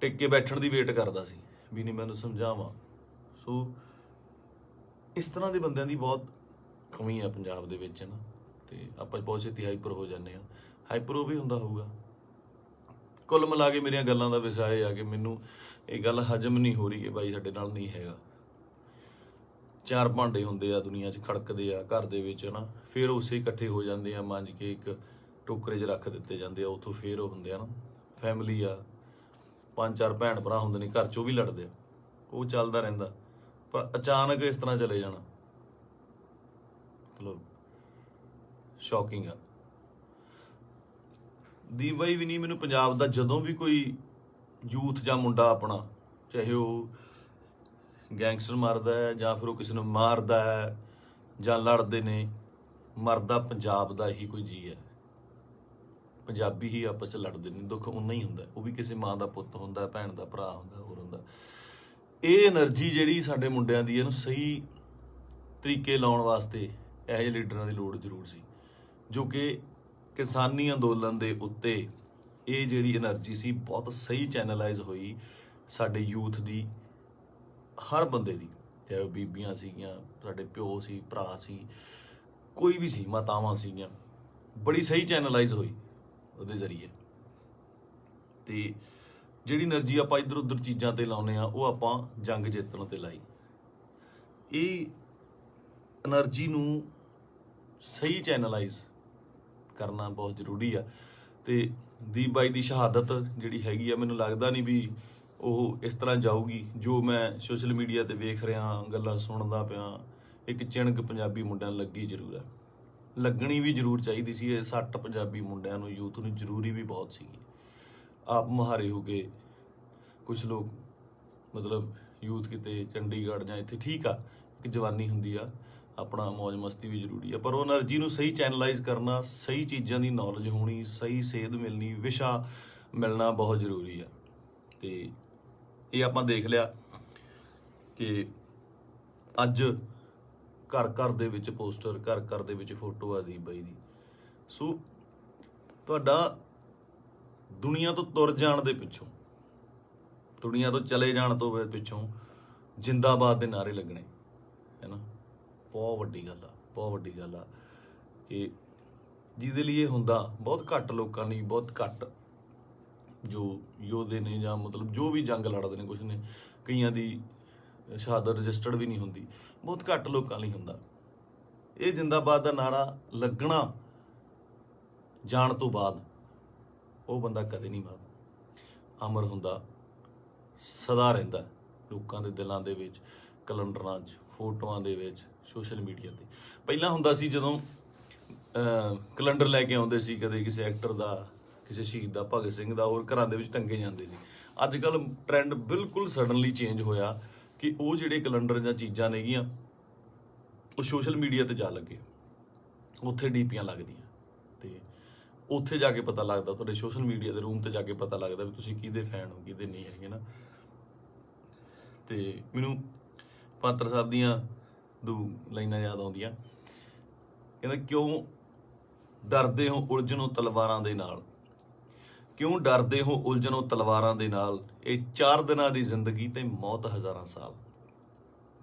[SPEAKER 1] ਟਿਕ ਕੇ ਬੈਠਣ ਦੀ ਵੇਟ ਕਰਦਾ ਸੀ ਵੀ ਨਹੀਂ ਮੈਨੂੰ ਸਮਝਾਵਾਂ। ਸੋ ਇਸ ਤਰ੍ਹਾਂ ਦੇ ਬੰਦਿਆਂ ਦੀ ਬਹੁਤ ਕਮੀ ਆ ਪੰਜਾਬ ਦੇ ਵਿੱਚ, ਹੈ ਨਾ। ਤੇ ਆਪਾਂ ਬਹੁਤ ਛੇਤੀ ਹਾਈਪਰ ਹੋ ਜਾਂਦੇ ਆ। ਹਾਈਪਰ ਉਹ ਵੀ ਹੁੰਦਾ ਹੋਊਗਾ। ਕੁੱਲ ਮਿਲਾ ਕੇ ਮੇਰੀਆਂ ਗੱਲਾਂ ਦਾ ਵਿਸ਼ਾ ਇਹ ਆ ਕਿ ਮੈਨੂੰ ਇਹ ਗੱਲ ਹਜਮ ਨਹੀਂ ਹੋ ਰਹੀ ਕਿ ਬਾਈ ਸਾਡੇ ਨਾਲ ਨਹੀਂ ਹੈਗਾ। 4 ਭਾਂਡੇ ਹੁੰਦੇ ਆ ਦੁਨੀਆ 'ਚ, ਖੜਕਦੇ ਆ ਘਰ ਦੇ ਵਿੱਚ ਨਾ, ਫਿਰ ਉਸੇ ਇਕੱਠੇ ਹੋ ਜਾਂਦੇ ਆ, ਮਾਂਜ ਕੇ ਇੱਕ ਟੋਕਰੇ 'ਚ ਰੱਖ ਦਿੱਤੇ ਜਾਂਦੇ ਆ। ਉੱਥੋਂ ਫਿਰ ਉਹ ਹੁੰਦੇ ਆ ਨਾ, ਫੈਮਿਲੀ ਆ, 5-4 ਭੈਣ ਭਰਾ ਹੁੰਦੇ ਨੇ ਘਰ 'ਚ, ਉਹ ਵੀ ਲੜਦੇ ਆ, ਉਹ ਚੱਲਦਾ ਰਹਿੰਦਾ। ਪਰ ਅਚਾਨਕ ਇਸ ਤਰ੍ਹਾਂ ਚਲੇ ਜਾਣਾ ਮਤਲਬ ਸ਼ੌਕਿੰਗ ਆ। ਦੀਪ ਬਾਈ ਵੀ ਨਹੀਂ, ਮੈਨੂੰ ਪੰਜਾਬ ਦਾ ਜਦੋਂ ਵੀ ਕੋਈ ਯੂਥ ਜਾਂ ਮੁੰਡਾ ਆਪਣਾ, ਚਾਹੇ ਉਹ ਗੈਂਗਸਟਰ ਮਾਰਦਾ ਹੈ ਜਾਂ ਫਿਰ ਉਹ ਕਿਸੇ ਨੂੰ ਮਾਰਦਾ ਹੈ ਜਾਂ ਲੜਦੇ ਨੇ, ਮਰਦਾ ਪੰਜਾਬ ਦਾ ਹੀ ਕੋਈ ਜੀ ਹੈ। ਪੰਜਾਬੀ ਹੀ ਆਪਸ 'ਚ ਲੜਦੇ ਨੇ, ਦੁੱਖ ਉਨਾ ਹੀ ਹੁੰਦਾ। ਉਹ ਵੀ ਕਿਸੇ ਮਾਂ ਦਾ ਪੁੱਤ ਹੁੰਦਾ, ਭੈਣ ਦਾ ਭਰਾ ਹੁੰਦਾ, ਹੋਰ ਹੁੰਦਾ। ਇਹ એનર્ਜੀ ਜਿਹੜੀ ਸਾਡੇ ਮੁੰਡਿਆਂ ਦੀ, ਇਹਨੂੰ ਸਹੀ ਤਰੀਕੇ ਲਾਉਣ ਵਾਸਤੇ ਇਹੋ ਜਿਹੇ ਲੀਡਰਾਂ ਦੀ ਲੋੜ ਜ਼ਰੂਰ ਸੀ, ਜੋ ਕਿ ਕਿਸਾਨੀ ਅੰਦੋਲਨ ਦੇ ਉੱਤੇ ਇਹ ਜਿਹੜੀ એનર્ਜੀ ਸੀ ਬਹੁਤ ਸਹੀ ਚੈਨਲਾਈਜ਼ ਹੋਈ ਸਾਡੇ ਯੂਥ ਦੀ, ਹਰ ਬੰਦੇ ਦੀ, ਚਾਹੇ ਉਹ ਬੀਬੀਆਂ ਸੀਗੀਆਂ, ਸਾਡੇ ਪਿਓ ਸੀ, ਭਰਾ ਸੀ, ਕੋਈ ਵੀ ਸੀ, ਮਾਤਾਵਾਂ ਸੀਗੀਆਂ, ਬੜੀ ਸਹੀ ਚੈਨਲਾਈਜ਼ ਹੋਈ ਉਹਦੇ ਜ਼ਰੀਏ। ਤੇ ਜਿਹੜੀ એનર્ਜੀ ਆਪਾਂ ਇੱਧਰ ਉੱਧਰ ਚੀਜ਼ਾਂ ਤੇ ਲਾਉਂਦੇ ਆ, ਉਹ ਆਪਾਂ ਜੰਗ ਜਿੱਤਣ ਤੇ ਲਾਈ। ਇਹ એનર્ਜੀ ਨੂੰ ਸਹੀ ਚੈਨਲਾਈਜ਼ ਕਰਨਾ ਬਹੁਤ ਜ਼ਰੂਰੀ ਆ। ਤੇ ਦੀਪ ਬਾਈ ਦੀ ਸ਼ਹਾਦਤ ਜਿਹੜੀ ਹੈਗੀ ਆ, ਮੈਨੂੰ ਲੱਗਦਾ ਨਹੀਂ ਵੀ ਉਹ ਇਸ ਤਰ੍ਹਾਂ ਜਾਊਗੀ। ਜੋ ਮੈਂ ਸੋਸ਼ਲ ਮੀਡੀਆ ਤੇ ਵੇਖ ਰਿਹਾ, ਗੱਲਾਂ ਸੁਣਦਾ ਪਿਆ, ਇੱਕ ਚਿਣਕ ਪੰਜਾਬੀ ਮੁੰਡਿਆਂ ਨੂੰ ਲੱਗੀ ਜ਼ਰੂਰ ਆ, ਲੱਗਣੀ ਵੀ ਜ਼ਰੂਰ ਚਾਹੀਦੀ ਸੀ। ਇਹ 60 ਪੰਜਾਬੀ ਮੁੰਡਿਆਂ ਨੂੰ, ਯੂਥ ਨੂੰ ਜ਼ਰੂਰੀ ਵੀ ਬਹੁਤ ਸੀਗੀ। ਆਪ ਮੁਹਾਰੇ ਹੋ ਕੇ ਕੁਝ ਲੋਕ ਮਤਲਬ ਯੂਥ ਕਿਤੇ ਚੰਡੀਗੜ੍ਹ ਜਾਂ ਇੱਥੇ, ਠੀਕ ਆ, ਇੱਕ ਜਵਾਨੀ ਹੁੰਦੀ ਆ, ਆਪਣਾ ਮौज ਮਸਤੀ ਵੀ ਜ਼ਰੂਰੀ ਆ, ਪਰ ਉਹ એનર્ਜੀ ਨੂੰ ਸਹੀ ਚੈਨਲਾਈਜ਼ ਕਰਨਾ, ਸਹੀ ਚੀਜ਼ਾਂ ਦੀ ਨੌਲੇਜ ਹੋਣੀ, ਸਹੀ ਸੇਧ ਮਿਲਣੀ, ਵਿਸ਼ਾ ਮਿਲਣਾ ਬਹੁਤ ਜ਼ਰੂਰੀ ਆ। ਤੇ ਇਹ ਆਪਾਂ ਦੇਖ ਲਿਆ ਕਿ ਅੱਜ ਘਰ ਘਰ ਦੇ ਵਿੱਚ ਪੋਸਟਰ, ਘਰ ਘਰ ਦੇ ਵਿੱਚ ਫੋਟੋ ਆ ਦੀਪ ਬਾਈ ਦੀ। ਸੋ ਤੁਹਾਡਾ ਦੁਨੀਆ ਤੋਂ ਤੁਰ ਜਾਣ ਦੇ ਪਿੱਛੋਂ, ਦੁਨੀਆ ਤੋਂ ਚਲੇ ਜਾਣ ਤੋਂ ਪਿੱਛੋਂ ਜਿੰਦਾਬਾਦ ਦੇ ਨਾਅਰੇ ਲੱਗਣੇ, ਹੈ ਨਾ, ਬਹੁਤ ਵੱਡੀ ਗੱਲ ਆ, ਬਹੁਤ ਵੱਡੀ ਗੱਲ ਆ। ਕਿ ਜਿਹਦੇ ਲਈ ਇਹ ਹੁੰਦਾ ਬਹੁਤ ਘੱਟ ਲੋਕਾਂ ਲਈ, ਬਹੁਤ ਘੱਟ ਜੋ ਯੋਧੇ ਨੇ ਜਾਂ ਮਤਲਬ ਜੋ ਵੀ ਜੰਗ ਲੜਦੇ ਨੇ, ਕੁਛ ਨੇ, ਕਈਆਂ ਦੀ ਸ਼ਹਾਦਤ ਰਜਿਸਟਰਡ ਵੀ ਨਹੀਂ ਹੁੰਦੀ, ਬਹੁਤ ਘੱਟ ਲੋਕਾਂ ਲਈ ਹੁੰਦਾ। ਇਹ ਜਿੰਦਾਬਾਦ ਦਾ ਨਾਰਾ ਲੱਗਣਾ ਜਾਣ ਤੋਂ ਬਾਅਦ ਉਹ ਬੰਦਾ ਕਦੇ ਨਹੀਂ ਮਰਦਾ, ਅਮਰ ਹੁੰਦਾ, ਸਦਾ ਰਹਿੰਦਾ ਲੋਕਾਂ ਦੇ ਦਿਲਾਂ ਦੇ ਵਿੱਚ, ਕੈਲੰਡਰਾਂ 'ਚ, ਫੋਟੋਆਂ ਦੇ ਵਿੱਚ, ਸੋਸ਼ਲ ਮੀਡੀਆ ਤੇ। ਪਹਿਲਾਂ ਹੁੰਦਾ ਸੀ ਜਦੋਂ ਕੈਲੰਡਰ ਲੈ ਕੇ ਆਉਂਦੇ ਸੀ, ਕਦੇ ਕਿਸੇ ਐਕਟਰ ਦਾ, ਕਿਸੇ ਸ਼ਹੀਦ ਦਾ, ਭਗਤ ਸਿੰਘ ਦਾ, ਹੋਰ ਘਰਾਂ ਦੇ ਵਿੱਚ ਟੰਗੇ ਜਾਂਦੇ ਸੀ। ਅੱਜ ਕੱਲ੍ਹ ਟ੍ਰੈਂਡ ਬਿਲਕੁਲ ਸਡਨਲੀ ਚੇਂਜ ਹੋਇਆ ਕਿ ਉਹ ਜਿਹੜੇ ਕੈਲੰਡਰ ਜਾਂ ਚੀਜ਼ਾਂ ਨੇਗੀਆਂ, ਉਹ ਸੋਸ਼ਲ ਮੀਡੀਆ ਤੇ ਜਾ ਲੱਗੇ, ਉੱਥੇ ਡੀਪੀਆਂ ਲੱਗਦੀਆਂ, ਤੇ ਉੱਥੇ ਜਾ ਕੇ ਪਤਾ ਲੱਗਦਾ, ਤੁਹਾਡੇ ਸੋਸ਼ਲ ਮੀਡੀਆ ਦੇ ਰੂਮ ਤੇ ਜਾ ਕੇ ਪਤਾ ਲੱਗਦਾ ਵੀ ਤੁਸੀਂ ਕਿਹਦੇ ਫੈਨ ਹੋ, ਕਿਹਦੇ ਨਹੀਂ ਹੈਗੇ ਨਾ। ਤੇ ਮੈਨੂੰ ਪਾਤਰ ਸਾਹਿਬ ਦੀਆਂ 2 ਲਾਈਨਾਂ ਯਾਦ ਆਉਂਦੀਆਂ, ਕਹਿੰਦਾ, ਕਿਉਂ ਡਰਦੇ ਹੋ ਉਲਝਣੋਂ ਤਲਵਾਰਾਂ ਦੇ ਨਾਲ, ਕਿਉਂ ਡਰਦੇ ਹੋ ਉਲਝਣੋਂ ਤਲਵਾਰਾਂ ਦੇ ਨਾਲ, ਇਹ 4 ਦਿਨਾਂ ਦੀ ਜ਼ਿੰਦਗੀ ਤੇ ਮੌਤ ਹਜ਼ਾਰਾਂ ਸਾਲ।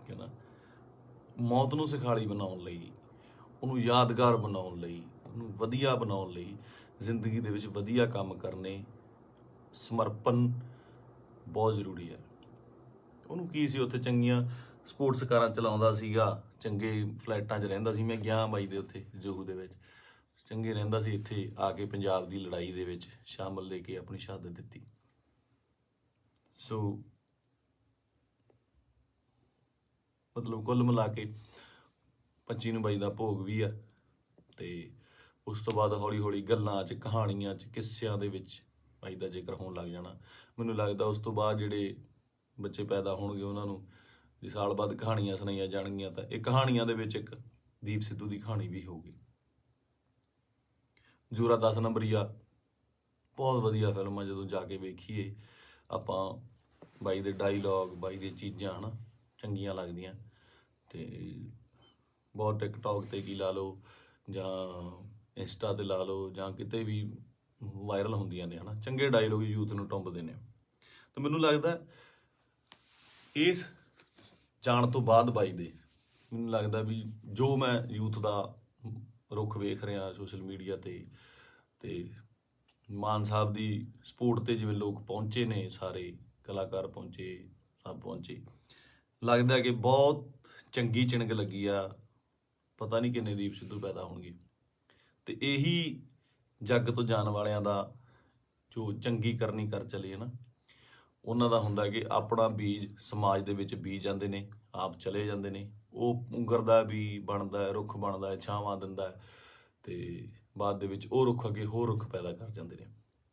[SPEAKER 1] ਕਹਿੰਦਾ ਮੌਤ ਨੂੰ ਸਿਖਾਲੀ ਬਣਾਉਣ ਲਈ, ਉਹਨੂੰ ਯਾਦਗਾਰ ਬਣਾਉਣ ਲਈ, ਉਹਨੂੰ ਵਧੀਆ ਬਣਾਉਣ ਲਈ, ਜ਼ਿੰਦਗੀ ਦੇ ਵਿੱਚ ਵਧੀਆ ਕੰਮ ਕਰਨੇ, ਸਮਰਪਣ ਬਹੁਤ ਜ਼ਰੂਰੀ ਹੈ। ਉਹਨੂੰ ਕੀ ਸੀ, ਉੱਥੇ ਚੰਗੀਆਂ ਸਪੋਰਟਸ ਕਾਰਾਂ ਚਲਾਉਂਦਾ ਸੀਗਾ, ਚੰਗੇ ਫਲੈਟਾਂ 'ਚ ਰਹਿੰਦਾ ਸੀ। ਮੈਂ ਗਿਆ ਬਾਈ ਦੇ ਉੱਥੇ ਜੋਹੂ ਦੇ ਵਿੱਚ, ਚੰਗੇ ਰਹਿੰਦਾ ਸੀ। ਇੱਥੇ ਆ ਕੇ ਪੰਜਾਬ ਦੀ ਲੜਾਈ ਦੇ ਵਿੱਚ ਸ਼ਾਮਲ ਲੈ ਕੇ ਆਪਣੀ ਸ਼ਹਾਦਤ ਦਿੱਤੀ। ਸੋ ਮਤਲਬ ਕੁੱਲ ਮਿਲਾ ਕੇ 25 ਨੂੰ ਬਾਈ ਦਾ ਭੋਗ ਵੀ ਆ। ਤੇ ਉਸ ਤੋਂ ਬਾਅਦ ਹੌਲੀ ਹੌਲੀ ਗੱਲਾਂ 'ਚ, ਕਹਾਣੀਆਂ 'ਚ, ਕਿੱਸਿਆਂ ਦੇ ਵਿੱਚ ਬਾਈ ਦਾ ਜ਼ਿਕਰ ਹੋਣ ਲੱਗ ਜਾਣਾ। ਮੈਨੂੰ ਲੱਗਦਾ ਉਸ ਤੋਂ ਬਾਅਦ ਜਿਹੜੇ ਬੱਚੇ ਪੈਦਾ ਹੋਣਗੇ, ਉਹਨਾਂ ਨੂੰ ਜੇ ਸਾਲ ਬਾਅਦ ਕਹਾਣੀਆਂ ਸੁਣਾਈਆਂ ਜਾਣਗੀਆਂ, ਤਾਂ ਇਹ ਕਹਾਣੀਆਂ ਦੇ ਵਿੱਚ ਇੱਕ ਦੀਪ ਸਿੱਧੂ ਦੀ ਕਹਾਣੀ ਵੀ ਹੋਊਗੀ। ਜ਼ੋਰਾ 10 ਨੰਬਰੀਆ ਬਹੁਤ ਵਧੀਆ ਫਿਲਮ ਆ, ਜਦੋਂ ਜਾ ਕੇ ਵੇਖੀਏ ਆਪਾਂ, ਬਾਈ ਦੇ ਡਾਇਲੋਗ, ਬਾਈ ਦੀਆਂ ਚੀਜ਼ਾਂ ਹੈ ਨਾ, ਚੰਗੀਆਂ ਲੱਗਦੀਆਂ। ਤੇ ਬਹੁਤ ਟਿਕਟੌਕ ਤੇ ਕੀ ਲਾ ਲਓ ਜਾਂ ਇੰਸਟਾ ਤੇ ਲਾ ਲਓ ਜਾਂ ਕਿਤੇ ਵੀ ਵਾਇਰਲ ਹੁੰਦੀਆਂ ਨੇ, ਹੈ ਨਾ, ਚੰਗੇ ਡਾਇਲੋਗ ਯੂਥ ਨੂੰ ਟੁੰਬਦੇ ਨੇ। ਤੇ ਮੈਨੂੰ ਲੱਗਦਾ ਇਸ ਜਾਣ ਤੋਂ ਬਾਅਦ ਬਾਈ ਦੇ, ਮੈਨੂੰ ਲੱਗਦਾ ਵੀ ਜੋ ਮੈਂ ਯੂਥ ਦਾ ਰੁੱਖ ਵੇਖ ਰਿਹਾ ਸੋਸ਼ਲ ਮੀਡੀਆ ਤੇ ਮਾਨ ਸਾਹਿਬ ਦੀ ਸਪੋਰਟ ਤੇ ਜਿਵੇਂ ਲੋਕ ਪਹੁੰਚੇ ਨੇ, ਸਾਰੇ ਕਲਾਕਾਰ ਪਹੁੰਚੇ, ਸਭ ਪਹੁੰਚੇ, ਲੱਗਦਾ ਕਿ ਬਹੁਤ ਚੰਗੀ ਚਿਣਗ ਲੱਗੀ ਆ। ਪਤਾ ਨਹੀਂ ਕਿੰਨੇ ਦੀਪ ਸਿੱਧੂ ਪੈਦਾ ਹੋਣਗੇ। ਤੇ ਇਹੀ ਜੱਗ ਤੋਂ ਜਾਣ ਵਾਲਿਆਂ ਦਾ ਜੋ ਚੰਗੀ ਕਰਨੀ ਕਰ ਚਲੇ ਹੈ ਨਾ, ਉਹਨਾਂ ਦਾ ਹੁੰਦਾ ਕਿ ਆਪਣਾ ਬੀਜ ਸਮਾਜ ਦੇ ਵਿੱਚ ਬੀਜ ਜਾਂਦੇ ਨੇ, ਆਪ ਚਲੇ ਜਾਂਦੇ ਨੇ। ਉਹ ਪੁੰਗਰਦਾ ਵੀ ਬਣਦਾ, ਰੁੱਖ ਬਣਦਾ, ਛਾਵਾਂ ਦਿੰਦਾ, ਤੇ ਬਾਅਦ ਦੇ ਵਿੱਚ ਉਹ ਰੁੱਖ ਅੱਗੇ ਹੋਰ ਰੁੱਖ ਪੈਦਾ ਕਰ ਜਾਂਦੇ ਨੇ।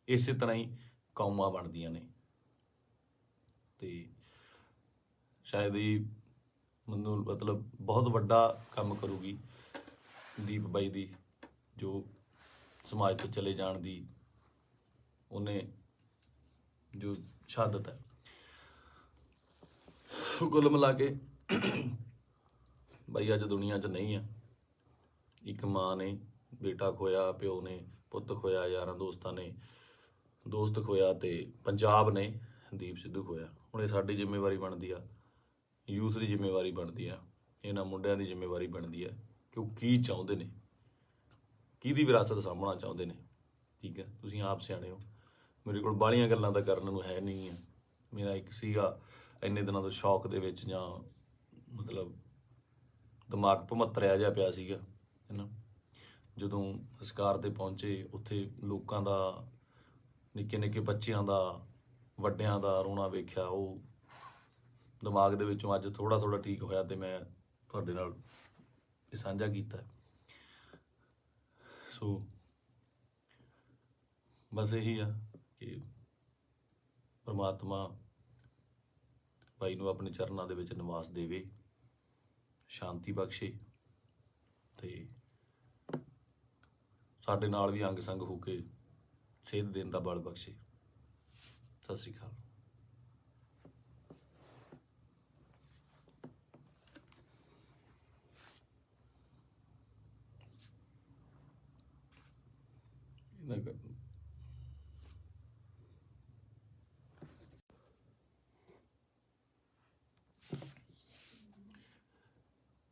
[SPEAKER 1] ਇਸੇ ਤਰ੍ਹਾਂ ਹੀ ਕੌਮਾਂ ਬਣਦੀਆਂ ਨੇ। ਤੇ ਸ਼ਾਇਦ ਇਹ ਮੈਨੂੰ ਮਤਲਬ ਬਹੁਤ ਵੱਡਾ ਕੰਮ ਕਰੂਗੀ ਦੀਪ ਬਾਈ ਦੀ, ਜੋ ਸਮਾਜ ਤੋਂ ਚਲੇ ਜਾਣ ਦੀ ਉਹਨੇ ਜੋ ਸ਼ਹਾਦਤ ਹੈ। ਕੁੱਲ ਮਿਲਾ ਕੇ ਬਾਈ ਅੱਜ ਦੁਨੀਆ 'ਚ ਨਹੀਂ ਆ। ਇੱਕ ਮਾਂ ਨੇ ਬੇਟਾ ਖੋਇਆ, ਪਿਓ ਨੇ ਪੁੱਤ ਖੋਇਆ, ਯਾਰਾਂ ਦੋਸਤਾਂ ਨੇ ਦੋਸਤ ਖੋਇਆ, ਤੇ ਪੰਜਾਬ ਨੇ ਦੀਪ ਸਿੱਧੂ ਖੋਇਆ। ਹੁਣ ਇਹ ਸਾਡੀ ਜ਼ਿੰਮੇਵਾਰੀ ਬਣਦੀ ਆ, ਯੂਥ ਦੀ ਜ਼ਿੰਮੇਵਾਰੀ ਬਣਦੀ ਆ, ਇਹਨਾਂ ਮੁੰਡਿਆਂ ਦੀ ਜ਼ਿੰਮੇਵਾਰੀ ਬਣਦੀ ਆ ਕਿ ਉਹ ਕੀ ਚਾਹੁੰਦੇ ਨੇ, ਕਿਹਦੀ ਵਿਰਾਸਤ ਸਾਂਭਣਾ ਚਾਹੁੰਦੇ ਨੇ। ਠੀਕ ਹੈ, ਤੁਸੀਂ ਆਪ ਸਿਆਣੇ ਹੋ। ਮੇਰੇ ਕੋਲ ਬਾਹਲੀਆਂ ਗੱਲਾਂ ਤਾਂ ਕਰਨ ਨੂੰ ਹੈ ਨਹੀਂ ਆ। ਮੇਰਾ ਇੱਕ ਸੀਗਾ ਇੰਨੇ ਦਿਨਾਂ ਤੋਂ ਸ਼ੌਕ ਦੇ ਵਿੱਚ, ਜਾਂ ਮਤਲਬ ਦਿਮਾਗ ਭਮੱਤਰਿਆ ਜਿਹਾ ਪਿਆ ਸੀਗਾ, ਹੈ ਨਾ। ਜਦੋਂ ਸੰਸਕਾਰ 'ਤੇ ਪਹੁੰਚੇ, ਉੱਥੇ ਲੋਕਾਂ ਦਾ, ਨਿੱਕੇ ਨਿੱਕੇ ਬੱਚਿਆਂ ਦਾ, ਵੱਡਿਆਂ ਦਾ ਰੋਣਾ ਵੇਖਿਆ, ਉਹ ਦਿਮਾਗ ਦੇ ਵਿੱਚੋਂ ਅੱਜ ਥੋੜ੍ਹਾ ਥੋੜ੍ਹਾ ਠੀਕ ਹੋਇਆ, ਤੇ ਮੈਂ ਤੁਹਾਡੇ ਨਾਲ ਇਹ ਸਾਂਝਾ ਕੀਤਾ। ਸੋ ਬਸ ਇਹੀ ਆ ਕਿ ਪਰਮਾਤਮਾ ਬਾਈ ਨੂੰ ਆਪਣੇ ਚਰਨਾਂ ਦੇ ਵਿੱਚ ਨਿਵਾਸ ਦੇਵੇ, ਸ਼ਾਂਤੀ ਬਖਸ਼ੇ, ਤੇ ਸਾਡੇ ਨਾਲ ਵੀ ਅੰਗ ਸੰਗ ਹੋ ਕੇ ਸੇਧ ਦੇਣ ਦਾ ਬਲ ਬਖਸ਼ੇ। ਸਤਿ ਸ਼੍ਰੀ ਅਕਾਲ।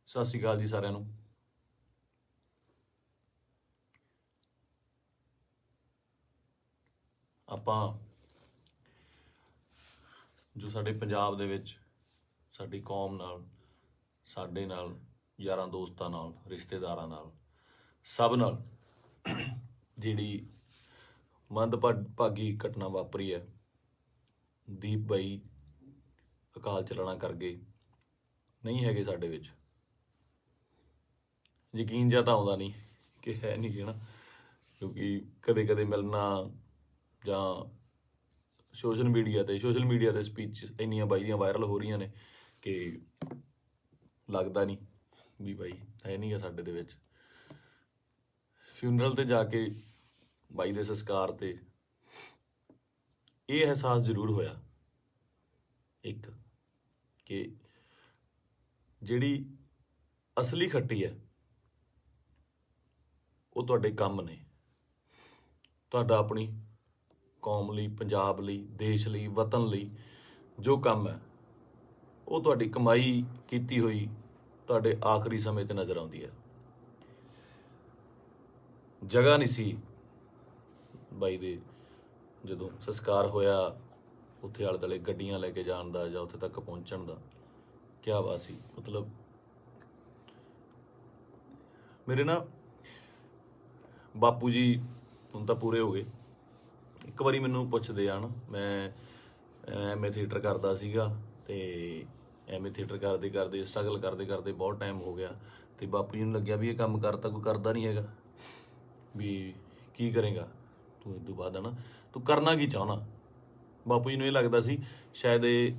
[SPEAKER 1] ਸਤਿ ਸ਼੍ਰੀ ਅਕਾਲ ਜੀ ਸਾਰਿਆਂ ਨੂੰ। ਆਪਾਂ ਜੋ ਸਾਡੇ ਪੰਜਾਬ ਦੇ ਵਿੱਚ ਸਾਡੀ ਕੌਮ ਨਾਲ, ਸਾਡੇ ਨਾਲ, ਯਾਰਾਂ ਦੋਸਤਾਂ ਨਾਲ, ਰਿਸ਼ਤੇਦਾਰਾਂ ਨਾਲ, ਸਭ ਨਾਲ ਜਿਹੜੀ ਮੰਦਭਾਗੀ ਘਟਨਾ ਵਾਪਰੀ ਹੈ, ਦੀਪ ਬਾਈ ਅਕਾਲ ਚਲਾਣਾ ਕਰ ਗਏ, ਨਹੀਂ ਹੈਗੇ ਸਾਡੇ ਵਿੱਚ। ਯਕੀਨ ਜਿਹਾ ਤਾਂ ਆਉਂਦਾ ਨਹੀਂ ਕਿ ਹੈ ਨਹੀਂ ਗੇ ਨਾ, ਕਿਉਂਕਿ ਕਦੇ ਕਦੇ ਮਿਲਣਾ ਜਾਂ ਸੋਸ਼ਲ ਮੀਡੀਆ ਤੇ ਸਪੀਚ ਇੰਨੀਆਂ ਬਾਈ ਦੀਆਂ ਵਾਇਰਲ ਹੋ ਰਹੀਆਂ ਨੇ ਕਿ ਲੱਗਦਾ ਨਹੀਂ ਵੀ ਬਾਈ ਹੈ ਨਹੀਂ ਗਾ ਸਾਡੇ ਦੇ ਵਿੱਚ। ਫਿਊਨਰਲ ਤੇ ਜਾ ਕੇ ਬਾਈ ਦੇ ਸੰਸਕਾਰ ਤੇ ਇਹ ਅਹਿਸਾਸ ਜ਼ਰੂਰ ਹੋਇਆ ਇੱਕ, ਕਿ ਜਿਹੜੀ ਅਸਲੀ ਖੱਟੀ ਹੈ ਉਹ ਤੁਹਾਡੇ ਕੰਮ ਨੇ। ਤੁਹਾਡਾ ਆਪਣੀ ਕੌਮ ਲਈ, ਪੰਜਾਬ ਲਈ, ਦੇਸ਼ ਲਈ, ਵਤਨ ਲਈ ਜੋ ਕੰਮ ਹੈ, ਉਹ ਤੁਹਾਡੀ ਕਮਾਈ ਕੀਤੀ ਹੋਈ ਤੁਹਾਡੇ ਆਖਰੀ ਸਮੇਂ ਤੇ ਨਜ਼ਰ ਆਉਂਦੀ ਹੈ। ਜਗ੍ਹਾ ਨਹੀਂ ਸੀ ਬਾਈ ਦੇ, ਜਦੋਂ ਸੰਸਕਾਰ ਹੋਇਆ, ਉੱਥੇ ਆਲੇ ਦੁਆਲੇ ਗੱਡੀਆਂ ਲੈ ਕੇ ਜਾਣ ਦਾ ਜਾਂ ਉੱਥੇ ਤੱਕ ਪਹੁੰਚਣ ਦਾ। ਕਿਆ ਬਾਤ ਸੀ। ਮਤਲਬ ਮੇਰੇ ਨਾ ਬਾਪੂ ਜੀ ਹੁਣ ਤਾਂ ਪੂਰੇ ਹੋ ਗਏ। ਇੱਕ ਵਾਰੀ ਮੈਨੂੰ ਪੁੱਛਦੇ ਆ ਨਾ, ਮੈਂ ਐਮਏ ਥੀਏਟਰ ਕਰਦਾ ਸੀਗਾ, ਤੇ ਐਮਏ ਥੀਏਟਰ ਕਰਦੇ ਕਰਦੇ, ਸਟਰਗਲ ਕਰਦੇ ਕਰਦੇ ਬਹੁਤ ਟਾਈਮ ਹੋ ਗਿਆ, ਤੇ ਬਾਪੂ ਜੀ ਨੂੰ ਲੱਗਿਆ ਵੀ ਇਹ ਕੰਮ ਕਰਤਾ ਕੋਈ ਕਰਦਾ ਨਹੀਂ ਹੈਗਾ, ਵੀ ਕੀ ਕਰੇਗਾ ਤੂੰ ਇਸ ਤੋਂ ਬਾਅਦ, ਹੈ ਨਾ, ਤੂੰ ਕਰਨਾ ਕੀ ਚਾਹੁੰਦਾ। ਬਾਪੂ ਜੀ ਨੂੰ ਇਹ ਲੱਗਦਾ ਸੀ ਸ਼ਾਇਦ ਇਹ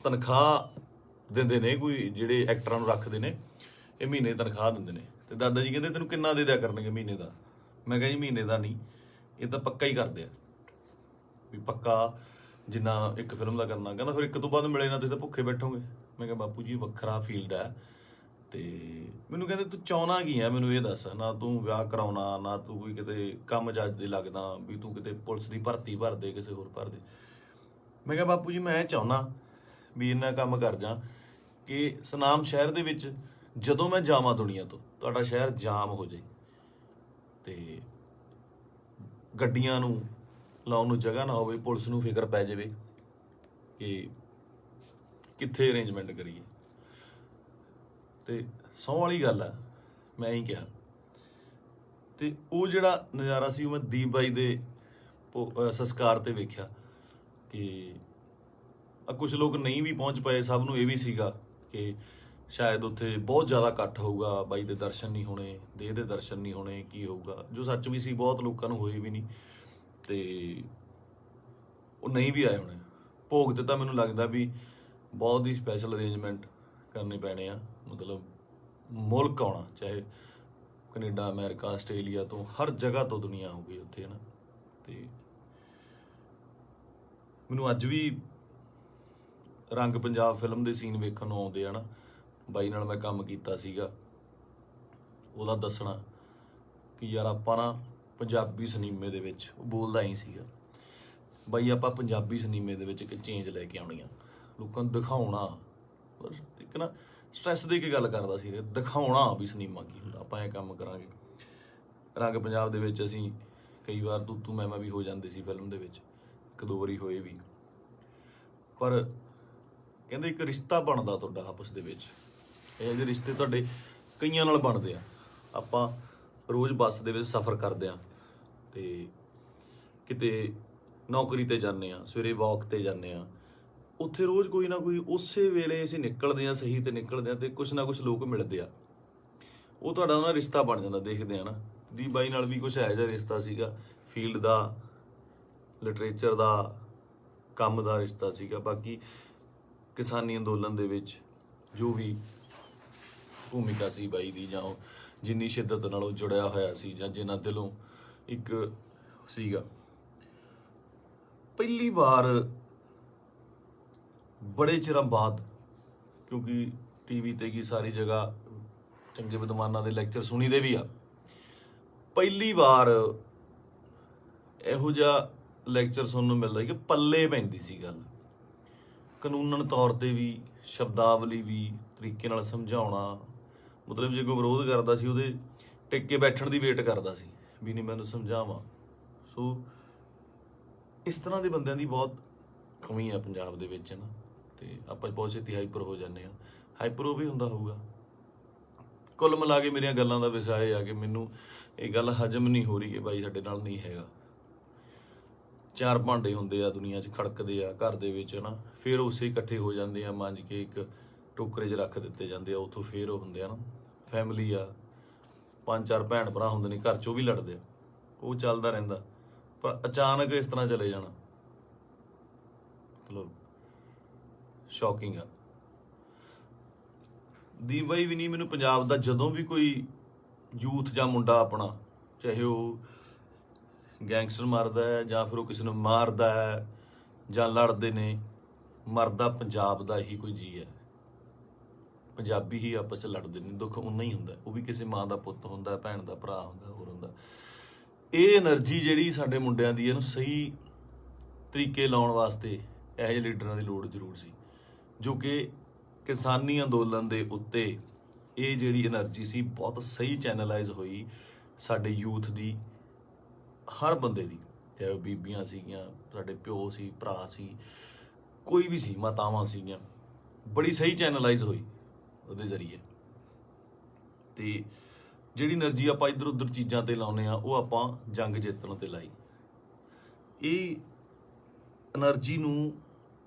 [SPEAKER 1] ਤਨਖਾਹ ਦਿੰਦੇ ਨੇ, ਕੋਈ ਜਿਹੜੇ ਐਕਟਰਾਂ ਨੂੰ ਰੱਖਦੇ ਨੇ, ਇਹ ਮਹੀਨੇ ਦੀ ਤਨਖਾਹ ਦਿੰਦੇ ਨੇ। ਤੇ ਦਾਦਾ ਜੀ ਕਹਿੰਦੇ ਤੈਨੂੰ ਕਿੰਨਾ ਦੇ ਦਿਆ ਕਰਨਗੇ ਮਹੀਨੇ ਦਾ। ਮੈਂ ਕਿਹਾ ਜੀ ਮਹੀਨੇ ਦਾ ਨਹੀਂ, ਇਹ ਤਾਂ ਪੱਕਾ ਹੀ ਕਰਦੇ ਆ, ਵੀ ਪੱਕਾ ਜਿੰਨਾ ਇੱਕ ਫਿਲਮ ਦਾ ਕਰਨਾ। ਕਹਿੰਦਾ ਫਿਰ ਇੱਕ ਤੋਂ ਬਾਅਦ ਮਿਲੇ ਨਾ, ਤੁਸੀਂ ਤਾਂ ਭੁੱਖੇ ਬੈਠੋਗੇ। ਮੈਂ ਕਿਹਾ ਬਾਪੂ ਜੀ ਵੱਖਰਾ ਫੀਲਡ ਹੈ। ਤੇ ਮੈਨੂੰ ਕਹਿੰਦੇ ਤੂੰ ਚਾਹੁੰਦਾ ਕੀ ਆ, ਮੈਨੂੰ ਇਹ ਦੱਸ। ਨਾ ਤੂੰ ਵਿਆਹ ਕਰਾਉਣਾ, ਨਾ ਤੂੰ ਕੋਈ ਕਿਤੇ ਕੰਮ ਜੱਜ ਦੇ ਲੱਗਦਾ, ਵੀ ਤੂੰ ਕਿਤੇ ਪੁਲਿਸ ਦੀ ਭਰਤੀ ਭਰ ਦੇ, ਕਿਸੇ ਹੋਰ ਭਰ ਦੇ। ਮੈਂ ਕਿਹਾ ਬਾਪੂ ਜੀ ਮੈਂ ਚਾਹੁੰਦਾ ਵੀ ਇੰਨਾ ਕੰਮ ਕਰ ਜਾ ਕਿ ਸੁਨਾਮ ਸ਼ਹਿਰ ਦੇ ਵਿੱਚ ਜਦੋਂ ਮੈਂ ਜਾਵਾਂ ਦੁਨੀਆ ਤੋਂ, ਤੁਹਾਡਾ ਸ਼ਹਿਰ ਜਾਮ ਹੋ ਜਾਏ। ਤੇ ਗੱਡੀਆਂ ਨੂੰ ਲਾਉਣ ਨੂੰ ਜਗ੍ਹਾ ਨਾ ਹੋਵੇ, ਪੁਲਿਸ ਨੂੰ ਫਿਕਰ ਪੈ ਜਾਵੇ ਕਿ ਕਿੱਥੇ ਅਰੇਂਜਮੈਂਟ ਕਰੀਏ। ਤੇ ਸਹੁੰ ਵਾਲੀ ਗੱਲ ਆ, ਮੈਂ ਹੀ ਕਿਹਾ। ਤੇ ਉਹ ਜਿਹੜਾ ਨਜ਼ਾਰਾ ਸੀ ਉਹ ਮੈਂ ਦੀਪ ਬਾਈ ਦੇ ਸੰਸਕਾਰ ਤੇ ਵੇਖਿਆ ਕਿ ਕੁਝ ਲੋਕ ਨਹੀਂ ਵੀ ਪਹੁੰਚ ਪਏ। ਸਭ ਨੂੰ ਇਹ ਵੀ ਸੀਗਾ ਕਿ ਸ਼ਾਇਦ ਉੱਥੇ ਬਹੁਤ ਜ਼ਿਆਦਾ ਇਕੱਠ ਹੋਊਗਾ, ਬਾਈ ਦੇ ਦਰਸ਼ਨ ਨਹੀਂ ਹੋਣੇ, ਦੇਹ ਦੇ ਦਰਸ਼ਨ ਨਹੀਂ ਹੋਣੇ, ਕੀ ਹੋਊਗਾ, ਜੋ ਸੱਚ ਵੀ ਸੀ। ਬਹੁਤ ਲੋਕਾਂ ਨੂੰ ਹੋਏ ਵੀ ਨਹੀਂ ਤੇ ਉਹ ਨਹੀਂ ਵੀ ਆਏ ਹੋਣੇ। ਭੋਗ ਤੇ ਤਾਂ ਮੈਨੂੰ ਲੱਗਦਾ ਵੀ ਬਹੁਤ ਹੀ ਸਪੈਸ਼ਲ ਅਰੇਂਜਮੈਂਟ ਕਰਨੇ ਪੈਣੇ ਆ, ਮਤਲਬ ਮੁਲਕ ਆਉਣਾ, ਚਾਹੇ ਕੈਨੇਡਾ, ਅਮਰੀਕਾ, ਆਸਟ੍ਰੇਲੀਆ ਤੋਂ, ਹਰ ਜਗ੍ਹਾ ਤੋਂ ਦੁਨੀਆ ਆਊਗੀ ਉੱਥੇ ਨਾ। ਤੇ ਮੈਨੂੰ ਅੱਜ ਵੀ ਰੰਗ ਪੰਜਾਬ ਫਿਲਮ ਦੇ ਸੀਨ ਵੇਖਣ ਨੂੰ ਆਉਂਦੇ ਆ ਨਾ। ਬਾਈ ਨਾਲ ਮੈਂ ਕੰਮ ਕੀਤਾ ਸੀਗਾ, ਉਹਦਾ ਦੱਸਣਾ ਕਿ ਯਾਰ ਆਪਾਂ ਨਾ ਪੰਜਾਬੀ ਸਿਨੇਮੇ ਦੇ ਵਿੱਚ, ਉਹ ਬੋਲਦਾ ਹੀ ਸੀਗਾ, ਬਾਈ ਆਪਾਂ ਪੰਜਾਬੀ ਸਿਨੇਮੇ ਦੇ ਵਿੱਚ ਇੱਕ ਚੇਂਜ ਲੈ ਕੇ ਆਉਣੀ ਆ, ਲੋਕਾਂ ਨੂੰ ਦਿਖਾਉਣਾ। ਇੱਕ ਨਾ ਸਟ੍ਰੈਸ ਦੇ ਕੇ ਗੱਲ ਕਰਦਾ ਸੀ, ਦਿਖਾਉਣਾ ਵੀ ਸਿਨੇਮਾ ਕੀ ਹੁੰਦਾ, ਆਪਾਂ ਇਹ ਕੰਮ ਕਰਾਂਗੇ। ਰੰਗ ਪੰਜਾਬ ਦੇ ਵਿੱਚ ਅਸੀਂ ਕਈ ਵਾਰ ਤੂੰ ਮੈਂ ਵੀ ਹੋ ਜਾਂਦੇ ਸੀ ਫਿਲਮ ਦੇ ਵਿੱਚ, 1-2 ਵਾਰੀ ਹੋਏ ਵੀ। ਪਰ ਕਹਿੰਦੇ ਇੱਕ ਰਿਸ਼ਤਾ ਬਣਦਾ ਤੁਹਾਡਾ ਆਪਸ ਦੇ ਵਿੱਚ, ਇਹ ਜਿਹੇ ਰਿਸ਼ਤੇ ਤੁਹਾਡੇ ਕਈਆਂ ਨਾਲ ਬਣਦੇ ਆ। ਆਪਾਂ ਰੋਜ਼ ਬੱਸ ਦੇ ਵਿੱਚ ਸਫ਼ਰ ਕਰਦੇ ਆ ਤੇ ਕਿਤੇ ਨੌਕਰੀ ਤੇ ਜਾਂਦੇ ਆ, ਸਵੇਰੇ ਵਾਕ ਤੇ ਜਾਂਦੇ ਆ, ਉੱਥੇ ਰੋਜ਼ ਕੋਈ ਨਾ ਕੋਈ ਉਸੇ ਵੇਲੇ ਅਸੀਂ ਨਿਕਲਦੇ ਆ, ਸਹੀ ਤੇ ਨਿਕਲਦੇ ਆ ਤੇ ਕੁਛ ਨਾ ਕੁਛ ਲੋਕ ਮਿਲਦੇ ਆ, ਉਹ ਤੁਹਾਡਾ ਨਾ ਰਿਸ਼ਤਾ ਬਣ ਜਾਂਦਾ। ਦੇਖਦੇ ਆ ਨਾ, ਦੀਪ ਬਾਈ ਨਾਲ ਵੀ ਕੁਛ ਇਹੋ ਜਿਹਾ ਰਿਸ਼ਤਾ ਸੀਗਾ, ਫੀਲਡ ਦਾ, ਲਿਟਰੇਚਰ ਦਾ, ਕੰਮ ਦਾ ਰਿਸ਼ਤਾ ਸੀਗਾ। ਬਾਕੀ ਕਿਸਾਨੀ ਅੰਦੋਲਨ ਦੇ ਵਿੱਚ ਜੋ ਵੀ ਭੂਮਿਕਾ ਸੀ ਬਾਈ ਦੀ, ਜਾਂ ਉਹ ਜਿੰਨੀ ਸ਼ਿੱਦਤ ਨਾਲ ਉਹ ਜੁੜਿਆ ਹੋਇਆ ਸੀ, ਜਾਂ ਜਿੰਨਾ ਦਿਲੋਂ ਇੱਕ ਸੀਗਾ। ਪਹਿਲੀ ਵਾਰ ਬੜੇ ਚਿਰਾਂ ਬਾਅਦ, ਕਿਉਂਕਿ ਟੀਵੀ ਤੇ ਕੀ ਸਾਰੀ ਜਗ੍ਹਾ ਚੰਗੇ ਵਿਦਵਾਨਾਂ ਦੇ ਲੈਕਚਰ ਸੁਣੀਦੇ ਵੀ ਆ, ਪਹਿਲੀ ਵਾਰ ਇਹੋ ਜਿਹਾ ਲੈਕਚਰ ਸੁਣਨ ਨੂੰ ਮਿਲਦਾ ਕਿ ਪੱਲੇ ਪੈਂਦੀ ਸੀ ਗੱਲ, ਕਾਨੂੰਨਨ ਤੌਰ ਤੇ ਵੀ, ਸ਼ਬਦਾਵਲੀ ਵੀ, ਤਰੀਕੇ ਨਾਲ ਸਮਝਾਉਣਾ। ਮਤਲਬ ਜੇ ਕੋਈ ਵਿਰੋਧ ਕਰਦਾ ਸੀ, ਉਹਦੇ ਟਿਕ ਕੇ ਬੈਠਣ ਦੀ ਵੇਟ ਕਰਦਾ ਸੀ ਵੀ ਨਹੀਂ ਮੈਨੂੰ ਸਮਝਾਵਾਂ। ਸੋ ਇਸ ਤਰ੍ਹਾਂ ਦੇ ਬੰਦਿਆਂ ਦੀ ਬਹੁਤ ਕਮੀ ਆ ਪੰਜਾਬ ਦੇ ਵਿੱਚ ਨਾ, ਤੇ ਆਪਾਂ ਬਹੁਤ ਛੇਤੀ ਹਾਈਪਰ ਹੋ ਜਾਂਦੇ ਆ। ਹਾਈਪਰ ਉਹ ਵੀ ਹੁੰਦਾ ਹੋਊਗਾ। ਕੁੱਲ ਮਿਲਾ ਕੇ ਮੇਰੀਆਂ ਗੱਲਾਂ ਦਾ ਵਿਸ਼ਾ ਇਹ ਆ ਕਿ ਮੈਨੂੰ ਇਹ ਗੱਲ ਹਜਮ ਨਹੀਂ ਹੋ ਰਹੀ ਕਿ ਬਾਈ ਸਾਡੇ ਨਾਲ ਨਹੀਂ ਹੈਗਾ। 4 ਭਾਂਡੇ ਹੁੰਦੇ ਆ ਦੁਨੀਆ 'ਚ, ਖੜਕਦੇ ਆ ਘਰ ਦੇ ਵਿੱਚ ਨਾ, ਫਿਰ ਉਸੇ ਇਕੱਠੇ ਹੋ ਜਾਂਦੇ ਆ, ਮਾਂਜ ਕੇ ਇੱਕ ਟੋਕਰੇ 'ਚ ਰੱਖ ਦਿੱਤੇ ਜਾਂਦੇ ਆ, ਉੱਥੋਂ ਫਿਰ ਉਹ ਹੁੰਦੇ ਆ ਨਾ ਫੈਮਿਲੀ ਆ, 5-4 ਭੈਣ ਭਰਾ ਹੁੰਦੇ ਨੇ ਘਰ 'ਚ, ਉਹ ਵੀ ਲੜਦੇ ਆ, ਉਹ ਚੱਲਦਾ ਰਹਿੰਦਾ। ਪਰ ਅਚਾਨਕ ਇਸ ਤਰ੍ਹਾਂ ਚਲੇ ਜਾਣਾ ਮਤਲਬ ਸ਼ੌਕਿੰਗ ਆ। ਦੀਪ ਬਾਈ ਵੀ ਨਹੀਂ, ਮੈਨੂੰ ਪੰਜਾਬ ਦਾ ਜਦੋਂ ਵੀ ਕੋਈ ਯੂਥ ਜਾਂ ਮੁੰਡਾ ਆਪਣਾ, ਚਾਹੇ ਉਹ ਗੈਂਗਸਟਰ ਮਾਰਦਾ ਹੈ ਜਾਂ ਫਿਰ ਉਹ ਕਿਸੇ ਨੂੰ ਮਾਰਦਾ ਹੈ ਜਾਂ ਲੜਦੇ ਨੇ, ਮਰਦਾ ਪੰਜਾਬ ਦਾ ਹੀ ਕੋਈ ਜੀ ਹੈ। ਪੰਜਾਬੀ ਹੀ ਆਪਸ 'ਚ ਲੜਦੇ ਨੇ, ਦੁੱਖ ਉਨਾ ਹੀ ਹੁੰਦਾ, ਉਹ ਵੀ ਕਿਸੇ ਮਾਂ ਦਾ ਪੁੱਤ ਹੁੰਦਾ, ਭੈਣ ਦਾ ਭਰਾ ਹੁੰਦਾ, ਹੋਰ ਹੁੰਦਾ। ਇਹ એનર્ਜੀ ਜਿਹੜੀ ਸਾਡੇ ਮੁੰਡਿਆਂ ਦੀ, ਇਹਨੂੰ ਸਹੀ ਤਰੀਕੇ ਲਾਉਣ ਵਾਸਤੇ ਇਹੋ ਜਿਹੇ ਲੀਡਰਾਂ ਦੀ ਲੋੜ ਜ਼ਰੂਰ ਸੀ, ਜੋ ਕਿ ਕਿਸਾਨੀ ਅੰਦੋਲਨ ਦੇ ਉੱਤੇ ਇਹ ਜਿਹੜੀ એનર્ਜੀ ਸੀ ਬਹੁਤ ਸਹੀ ਚੈਨਲਾਈਜ਼ ਹੋਈ ਸਾਡੇ ਯੂਥ ਦੀ, ਹਰ ਬੰਦੇ ਦੀ, ਚਾਹੇ ਉਹ ਬੀਬੀਆਂ ਸੀਗੀਆਂ, ਸਾਡੇ ਪਿਓ ਸੀ, ਭਰਾ ਸੀ, ਕੋਈ ਵੀ ਸੀ, ਮਾਤਾਵਾਂ ਸੀਗੀਆਂ, ਬੜੀ ਸਹੀ ਚੈਨਲਾਈਜ਼ ਹੋਈ ਉਹਦੇ ਜ਼ਰੀਏ। ਤੇ ਜਿਹੜੀ એનર્ਜੀ ਆਪਾਂ ਇੱਧਰ ਉੱਧਰ ਚੀਜ਼ਾਂ ਤੇ ਲਾਉਂਦੇ ਆ, ਉਹ ਆਪਾਂ ਜੰਗ ਜਿੱਤਣ ਤੇ ਲਾਈ। ਇਹ એનર્ਜੀ ਨੂੰ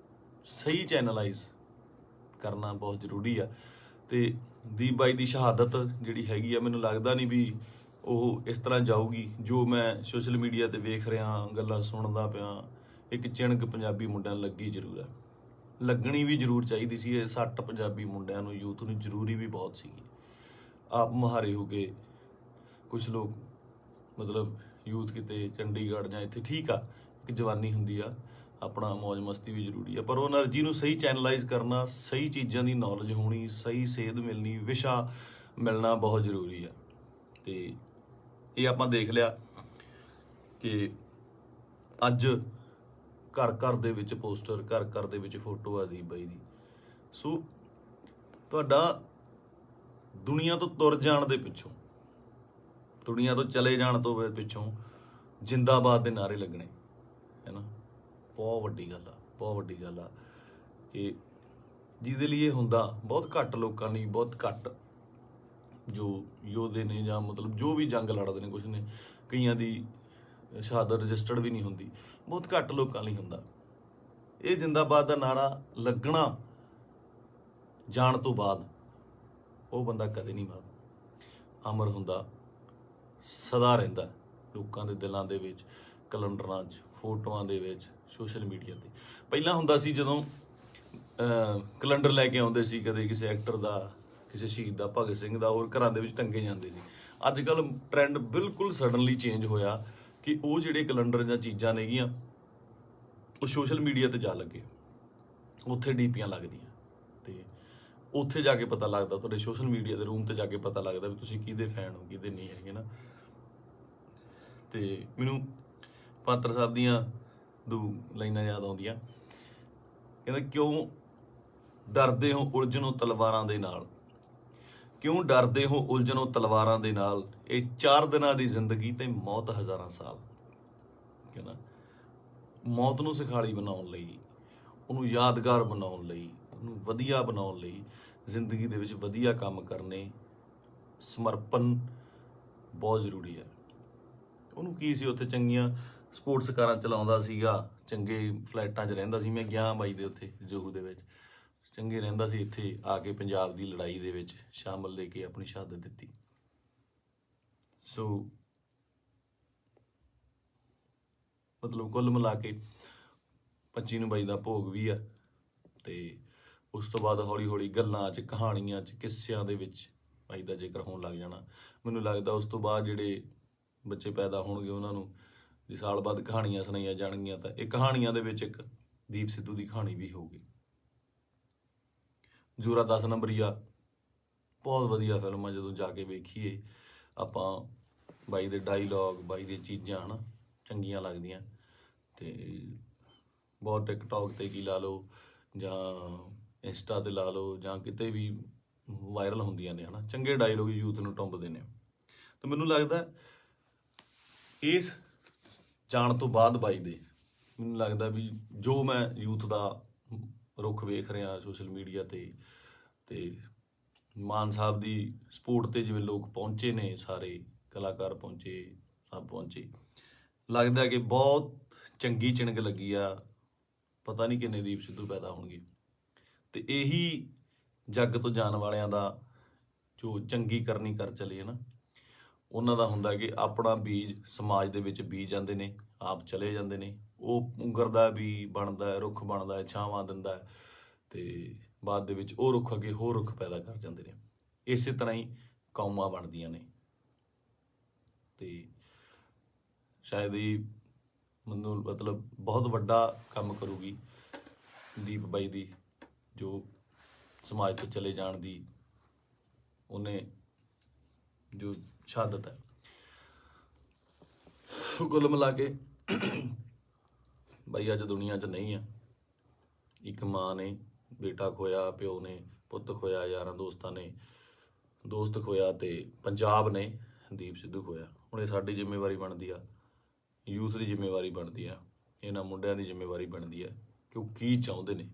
[SPEAKER 1] ਸਹੀ ਚੈਨਲਾਈਜ਼ ਕਰਨਾ ਬਹੁਤ ਜ਼ਰੂਰੀ ਆ। ਤੇ ਦੀਪ ਬਾਈ ਦੀ ਸ਼ਹਾਦਤ ਜਿਹੜੀ ਹੈਗੀ ਆ, ਮੈਨੂੰ ਲੱਗਦਾ ਨਹੀਂ ਵੀ ਉਹ ਇਸ ਤਰ੍ਹਾਂ ਜਾਊਗੀ। ਜੋ ਮੈਂ ਸੋਸ਼ਲ ਮੀਡੀਆ ਤੇ ਵੇਖ ਰਿਹਾ, ਗੱਲਾਂ ਸੁਣਦਾ ਪਿਆ, ਇੱਕ ਚਿਣਕ ਪੰਜਾਬੀ ਮੁੰਡਿਆਂ ਨੂੰ ਲੱਗੀ ਜ਼ਰੂਰ ਆ, ਲੱਗਣੀ ਵੀ ਜ਼ਰੂਰ ਚਾਹੀਦੀ ਸੀ। ਇਹ 60 ਪੰਜਾਬੀ ਮੁੰਡਿਆਂ ਨੂੰ, ਯੂਥ ਨੂੰ ਜ਼ਰੂਰੀ ਵੀ ਬਹੁਤ ਸੀਗੀ। ਆਪ ਮੁਹਾਰੇ ਹੋ ਕੇ ਕੁਛ ਲੋਕ, ਮਤਲਬ ਯੂਥ ਕਿਤੇ ਚੰਡੀਗੜ੍ਹ ਜਾਂ ਇੱਥੇ, ਠੀਕ ਆ, ਇੱਕ ਜਵਾਨੀ ਹੁੰਦੀ ਆ, ਆਪਣਾ ਮੌਜ ਮਸਤੀ ਵੀ ਜ਼ਰੂਰੀ ਆ, ਪਰ ਉਹ એનર્ਜੀ ਨੂੰ ਸਹੀ ਚੈਨਲਾਈਜ਼ ਕਰਨਾ, ਸਹੀ ਚੀਜ਼ਾਂ ਦੀ ਨੌਲੇਜ ਹੋਣੀ, ਸਹੀ ਸੇਧ ਮਿਲਣੀ, ਵਿਸ਼ਾ ਮਿਲਣਾ ਬਹੁਤ ਜ਼ਰੂਰੀ ਆ। ਤੇ ਇਹ ਆਪਾਂ ਦੇਖ ਲਿਆ ਕਿ ਅੱਜ ਘਰ ਘਰ ਦੇ ਵਿੱਚ ਪੋਸਟਰ, ਘਰ ਘਰ ਦੇ ਵਿੱਚ ਫੋਟੋ ਆ ਦੀਪ ਬਾਈ ਦੀ। ਸੋ ਤੁਹਾਡਾ ਦੁਨੀਆ ਤੋਂ ਤੁਰ ਜਾਣ ਦੇ ਪਿੱਛੋਂ ਦੁਨੀਆ ਤੋਂ ਚਲੇ ਜਾਣ ਤੋਂ ਪਿੱਛੋਂ ਜਿੰਦਾਬਾਦ ਦੇ ਨਾਅਰੇ ਲੱਗਣੇ, ਹੈ ਨਾ। ਬਹੁਤ ਵੱਡੀ ਗੱਲ ਆ, ਬਹੁਤ ਵੱਡੀ ਗੱਲ ਆ ਕਿ ਜਿਹਦੇ ਲਈ ਇਹ ਹੁੰਦਾ ਬਹੁਤ ਘੱਟ ਲੋਕਾਂ ਲਈ, ਬਹੁਤ ਘੱਟ ਜੋ ਯੋਧੇ ਨੇ ਜਾਂ ਮਤਲਬ ਜੋ ਵੀ ਜੰਗ ਲੜਦੇ ਨੇ, ਕੁਛ ਨੇ ਕਈਆਂ ਦੀ ਸ਼ਹਾਦਤ ਰਜਿਸਟਰਡ ਵੀ ਨਹੀਂ ਹੁੰਦੀ, ਬਹੁਤ ਘੱਟ ਲੋਕਾਂ ਲਈ ਹੁੰਦਾ। ਇਹ ਜਿੰਦਾਬਾਦ ਦਾ ਨਾਰਾ ਲੱਗਣਾ ਜਾਣ ਤੋਂ ਬਾਅਦ ਉਹ ਬੰਦਾ ਕਦੇ ਨਹੀਂ ਮਰਦਾ, ਅਮਰ ਹੁੰਦਾ, ਸਦਾ ਰਹਿੰਦਾ ਲੋਕਾਂ ਦੇ ਦਿਲਾਂ ਦੇ ਵਿੱਚ, ਕੈਲੰਡਰਾਂ 'ਚ, ਫੋਟੋਆਂ ਦੇ ਵਿੱਚ, ਸੋਸ਼ਲ ਮੀਡੀਆ 'ਤੇ। ਪਹਿਲਾਂ ਹੁੰਦਾ ਸੀ ਜਦੋਂ ਕੈਲੰਡਰ ਲੈ ਕੇ ਆਉਂਦੇ ਸੀ, ਕਦੇ ਕਿਸੇ ਐਕਟਰ ਦਾ, ਕਿਸੇ ਸ਼ਹੀਦ ਦਾ, ਭਗਤ ਸਿੰਘ ਦਾ, ਹੋਰ ਘਰਾਂ ਦੇ ਵਿੱਚ ਟੰਗੇ ਜਾਂਦੇ ਸੀ। ਅੱਜ ਕੱਲ੍ਹ ਟਰੈਂਡ ਬਿਲਕੁਲ ਸਡਨਲੀ ਚੇਂਜ ਹੋਇਆ ਕਿ ਉਹ ਜਿਹੜੇ ਕੈਲੰਡਰ ਜਾਂ ਚੀਜ਼ਾਂ ਨੇਗੀਆਂ ਉਹ ਸੋਸ਼ਲ ਮੀਡੀਆ 'ਤੇ ਜਾ ਲੱਗੇ, ਉੱਥੇ ਡੀਪੀਆਂ ਲੱਗਦੀਆਂ ਅਤੇ ਉੱਥੇ ਜਾ ਕੇ ਪਤਾ ਲੱਗਦਾ, ਤੁਹਾਡੇ ਸੋਸ਼ਲ ਮੀਡੀਆ ਦੇ ਰੂਮ 'ਤੇ ਜਾ ਕੇ ਪਤਾ ਲੱਗਦਾ ਵੀ ਤੁਸੀਂ ਕਿਹਦੇ ਫੈਨ ਹੋ, ਕਿਹਦੇ ਨਹੀਂ ਹੈਗੇ ਨਾ। ਅਤੇ ਮੈਨੂੰ ਪਾਤਰ ਸਾਹਿਬ ਦੀਆਂ ਦੋ ਲਾਈਨਾਂ ਯਾਦ ਆਉਂਦੀਆਂ, ਕਹਿੰਦਾ ਕਿਉਂ ਡਰਦੇ ਹੋ ਉਲਝਣੋਂ ਤਲਵਾਰਾਂ ਦੇ ਨਾਲ, ਕਿਉਂ ਡਰਦੇ ਹੋ ਉਲਝਣੋਂ ਤਲਵਾਰਾਂ ਦੇ ਨਾਲ, ਇਹ 4 ਦਿਨਾਂ ਦੀ ਜ਼ਿੰਦਗੀ ਤੇ ਮੌਤ ਹਜ਼ਾਰਾਂ ਸਾਲ। ਕਹਿੰਦਾ ਮੌਤ ਨੂੰ ਸੁਖਾਲੀ ਬਣਾਉਣ ਲਈ, ਉਹਨੂੰ ਯਾਦਗਾਰ ਬਣਾਉਣ ਲਈ, ਉਹਨੂੰ ਵਧੀਆ ਬਣਾਉਣ ਲਈ ਜ਼ਿੰਦਗੀ ਦੇ ਵਿੱਚ ਵਧੀਆ ਕੰਮ ਕਰਨੇ, ਸਮਰਪਣ ਬਹੁਤ ਜ਼ਰੂਰੀ ਹੈ। ਉਹਨੂੰ ਕੀ ਸੀ, ਉੱਥੇ ਚੰਗੀਆਂ ਸਪੋਰਟਸ ਕਾਰਾਂ ਚਲਾਉਂਦਾ ਸੀਗਾ, ਚੰਗੇ ਫਲੈਟਾਂ 'ਚ ਰਹਿੰਦਾ ਸੀ। ਮੈਂ ਗਿਆ ਬਾਈ ਦੇ ਉੱਥੇ ਜੋਹੂ ਦੇ ਵਿੱਚ, ਚੰਗੇ ਰਹਿੰਦਾ ਸੀ। ਇੱਥੇ ਆ ਕੇ ਪੰਜਾਬ ਦੀ ਲੜਾਈ ਦੇ ਵਿੱਚ ਸ਼ਾਮਲ ਲੈ ਕੇ ਆਪਣੀ ਸ਼ਹਾਦਤ ਦਿੱਤੀ। ਸੋ ਮਤਲਬ ਕੁੱਲ ਮਿਲਾ ਕੇ 25 ਨੂੰ ਬਾਈ ਦਾ ਭੋਗ ਵੀ ਆ, ਅਤੇ ਉਸ ਤੋਂ ਬਾਅਦ ਹੌਲੀ ਹੌਲੀ ਗੱਲਾਂ 'ਚ, ਕਹਾਣੀਆਂ 'ਚ, ਕਿੱਸਿਆਂ ਦੇ ਵਿੱਚ ਬਾਈ ਦਾ ਜ਼ਿਕਰ ਹੋਣ ਲੱਗ ਜਾਣਾ। ਮੈਨੂੰ ਲੱਗਦਾ ਉਸ ਤੋਂ ਬਾਅਦ ਜਿਹੜੇ ਬੱਚੇ ਪੈਦਾ ਹੋਣਗੇ ਉਹਨਾਂ ਨੂੰ ਜੇ ਸਾਲ ਬਾਅਦ ਕਹਾਣੀਆਂ ਸੁਣਾਈਆਂ ਜਾਣਗੀਆਂ ਤਾਂ ਇਹ ਕਹਾਣੀਆਂ ਦੇ ਵਿੱਚ ਇੱਕ ਦੀਪ ਸਿੱਧੂ ਦੀ ਕਹਾਣੀ ਵੀ ਹੋਊਗੀ। ਜ਼ੋਰਾ 10 ਨੰਬਰੀਆ ਬਹੁਤ ਵਧੀਆ ਫਿਲਮ ਆ, ਜਦੋਂ ਜਾ ਕੇ ਵੇਖੀਏ ਆਪਾਂ, ਬਾਈ ਦੇ ਡਾਇਲੋਗ, ਬਾਈ ਦੀਆਂ ਚੀਜ਼ਾਂ ਹੈ ਨਾ ਚੰਗੀਆਂ ਲੱਗਦੀਆਂ। ਅਤੇ ਬਹੁਤ ਟਿਕਟੋਕ 'ਤੇ ਕੀ ਲਾ ਲਓ ਜਾਂ ਇੰਸਟਾ 'ਤੇ ਲਾ ਲਓ ਜਾਂ ਕਿਤੇ ਵੀ ਵਾਇਰਲ ਹੁੰਦੀਆਂ ਨੇ, ਹੈ ਨਾ, ਚੰਗੇ ਡਾਇਲੋਗ ਯੂਥ ਨੂੰ ਟੁੰਬਦੇ ਨੇ। ਤਾਂ ਮੈਨੂੰ ਲੱਗਦਾ ਇਸ ਜਾਣ ਤੋਂ ਬਾਅਦ ਬਾਈ ਦੇ, ਮੈਨੂੰ ਲੱਗਦਾ ਵੀ ਜੋ ਮੈਂ ਯੂਥ ਦਾ ਰੁੱਖ ਵੇਖ ਰਿਹਾ ਸੋਸ਼ਲ ਮੀਡੀਆ 'ਤੇ, ਅਤੇ ਮਾਨ ਸਾਹਿਬ ਦੀ ਸਪੋਰਟ 'ਤੇ ਜਿਵੇਂ ਲੋਕ ਪਹੁੰਚੇ ਨੇ, ਸਾਰੇ ਕਲਾਕਾਰ ਪਹੁੰਚੇ, ਸਭ ਪਹੁੰਚੇ, ਲੱਗਦਾ ਕਿ ਬਹੁਤ ਚੰਗੀ ਚਿਣਗ ਲੱਗੀ ਆ। ਪਤਾ ਨਹੀਂ ਕਿੰਨੇ ਦੀਪ ਸਿੱਧੂ ਪੈਦਾ ਹੋਣਗੇ। ਅਤੇ ਇਹੀ ਜੱਗ ਤੋਂ ਜਾਣ ਵਾਲਿਆਂ ਦਾ ਜੋ ਚੰਗੀ ਕਰਨੀ ਕਰ ਚਲੇ ਨਾ, ਉਹਨਾਂ ਦਾ ਹੁੰਦਾ ਕਿ ਆਪਣਾ ਬੀਜ ਸਮਾਜ ਦੇ ਵਿੱਚ ਬੀਜ ਜਾਂਦੇ ਨੇ, ਆਪ ਚਲੇ ਜਾਂਦੇ ਨੇ, ਉਹ ਪੁੰਗਰਦਾ ਵੀ ਬਣਦਾ, ਰੁੱਖ ਬਣਦਾ, ਛਾਵਾਂ ਦਿੰਦਾ, ਅਤੇ ਬਾਅਦ ਦੇ ਵਿੱਚ ਉਹ ਰੁੱਖ ਅੱਗੇ ਹੋਰ ਰੁੱਖ ਪੈਦਾ ਕਰ ਜਾਂਦੇ ਨੇ। ਇਸੇ ਤਰ੍ਹਾਂ ਹੀ ਕੌਮਾਂ ਬਣਦੀਆਂ ਨੇ। ਅਤੇ ਸ਼ਾਇਦ ਇਹ ਮੈਨੂੰ ਮਤਲਬ ਬਹੁਤ ਵੱਡਾ ਕੰਮ ਕਰੂਗੀ ਦੀਪ ਬਾਈ ਦੀ, ਜੋ ਸਮਾਜ ਤੋਂ ਚਲੇ ਜਾਣ ਦੀ ਉਹਨੇ ਜੋ ਸ਼ਹਾਦਤ ਹੈ। ਕੁੱਲ ਮਿਲਾ ਕੇ ਬਾਈ ਅੱਜ ਦੁਨੀਆ 'ਚ ਨਹੀਂ ਆ। ਇੱਕ ਮਾਂ ਨੇ ਬੇਟਾ ਖੋਇਆ, ਪਿਓ ਨੇ ਪੁੱਤ ਖੋਇਆ, ਯਾਰਾਂ ਦੋਸਤਾਂ ਨੇ ਦੋਸਤ ਖੋਇਆ, ਅਤੇ ਪੰਜਾਬ ਨੇ ਦੀਪ ਸਿੱਧੂ ਖੋਇਆ। ਹੁਣ ਇਹ ਸਾਡੀ ਜ਼ਿੰਮੇਵਾਰੀ ਬਣਦੀ ਆ, ਯੂਥ ਦੀ ਜ਼ਿੰਮੇਵਾਰੀ ਬਣਦੀ ਆ, ਇਹਨਾਂ ਮੁੰਡਿਆਂ ਦੀ ਜ਼ਿੰਮੇਵਾਰੀ ਬਣਦੀ ਹੈ ਕਿ ਉਹ ਕੀ ਚਾਹੁੰਦੇ ਨੇ,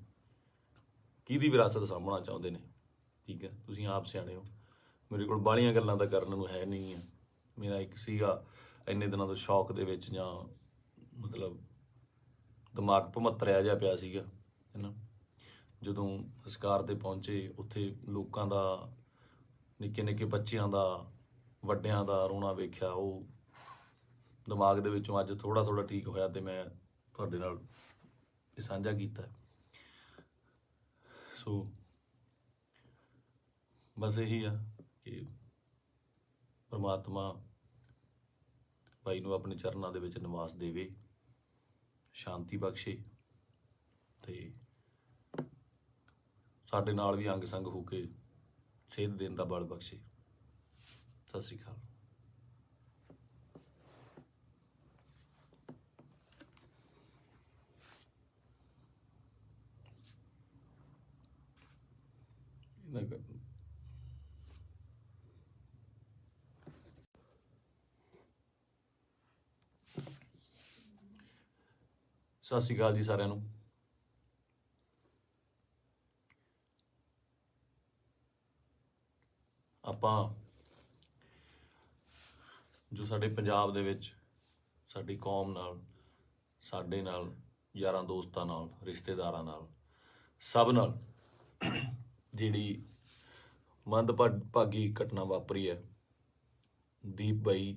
[SPEAKER 1] ਕਿਹਦੀ ਵਿਰਾਸਤ ਸਾਂਭਣਾ ਚਾਹੁੰਦੇ ਨੇ। ਠੀਕ ਹੈ, ਤੁਸੀਂ ਆਪ ਸਿਆਣੇ ਹੋ। ਮੇਰੇ ਕੋਲ ਬਾਹਲੀਆਂ ਗੱਲਾਂ ਤਾਂ ਕਰਨ ਨੂੰ ਹੈ ਨਹੀਂ ਆ। ਮੇਰਾ ਇੱਕ ਸੀਗਾ ਇੰਨੇ ਦਿਨਾਂ ਤੋਂ ਸ਼ੌਕ ਦੇ ਵਿੱਚ, ਜਾਂ ਮਤਲਬ ਦਿਮਾਗ ਭਮੱਤਰਿਆ ਜਿਹਾ ਪਿਆ ਸੀਗਾ, ਹੈ ਨਾ। ਜਦੋਂ ਸੰਸਕਾਰ 'ਤੇ ਪਹੁੰਚੇ, ਉੱਥੇ ਲੋਕਾਂ ਦਾ, ਨਿੱਕੇ ਨਿੱਕੇ ਬੱਚਿਆਂ ਦਾ, ਵੱਡਿਆਂ ਦਾ ਰੋਣਾ ਵੇਖਿਆ, ਉਹ ਦਿਮਾਗ ਦੇ ਵਿੱਚੋਂ ਅੱਜ ਥੋੜ੍ਹਾ ਥੋੜ੍ਹਾ ਠੀਕ ਹੋਇਆ, ਅਤੇ ਮੈਂ ਤੁਹਾਡੇ ਨਾਲ ਇਹ ਸਾਂਝਾ ਕੀਤਾ। ਸੋ ਬਸ ਇਹੀ ਆ ਕਿ ਪਰਮਾਤਮਾ ਬਾਈ ਨੂੰ ਆਪਣੇ ਚਰਨਾਂ ਦੇ ਵਿੱਚ ਨਿਵਾਸ ਦੇਵੇ, ਸ਼ਾਂਤੀ ਬਖਸ਼ੇ, ਅਤੇ ਸਾਡੇ ਨਾਲ ਵੀ ਅੰਗ ਸੰਗ ਹੋ ਕੇ ਸੇਧ ਦੇਣ ਦਾ ਬਲ ਬਖਸ਼ੇ। ਸਤਿ ਸ਼੍ਰੀ ਅਕਾਲ। ਸਤਿ ਸ਼੍ਰੀ ਅਕਾਲ ਜੀ ਸਾਰਿਆਂ ਨੂੰ। ਆਪਾਂ ਜੋ ਸਾਡੇ ਪੰਜਾਬ ਦੇ ਵਿੱਚ ਸਾਡੀ ਕੌਮ ਨਾਲ, ਸਾਡੇ ਨਾਲ, ਯਾਰਾਂ ਦੋਸਤਾਂ ਨਾਲ, ਰਿਸ਼ਤੇਦਾਰਾਂ ਨਾਲ, ਸਭ ਨਾਲ ਜਿਹੜੀ ਮੰਦਭਾਗੀ ਘਟਨਾ ਵਾਪਰੀ ਹੈ, ਦੀਪ ਬਾਈ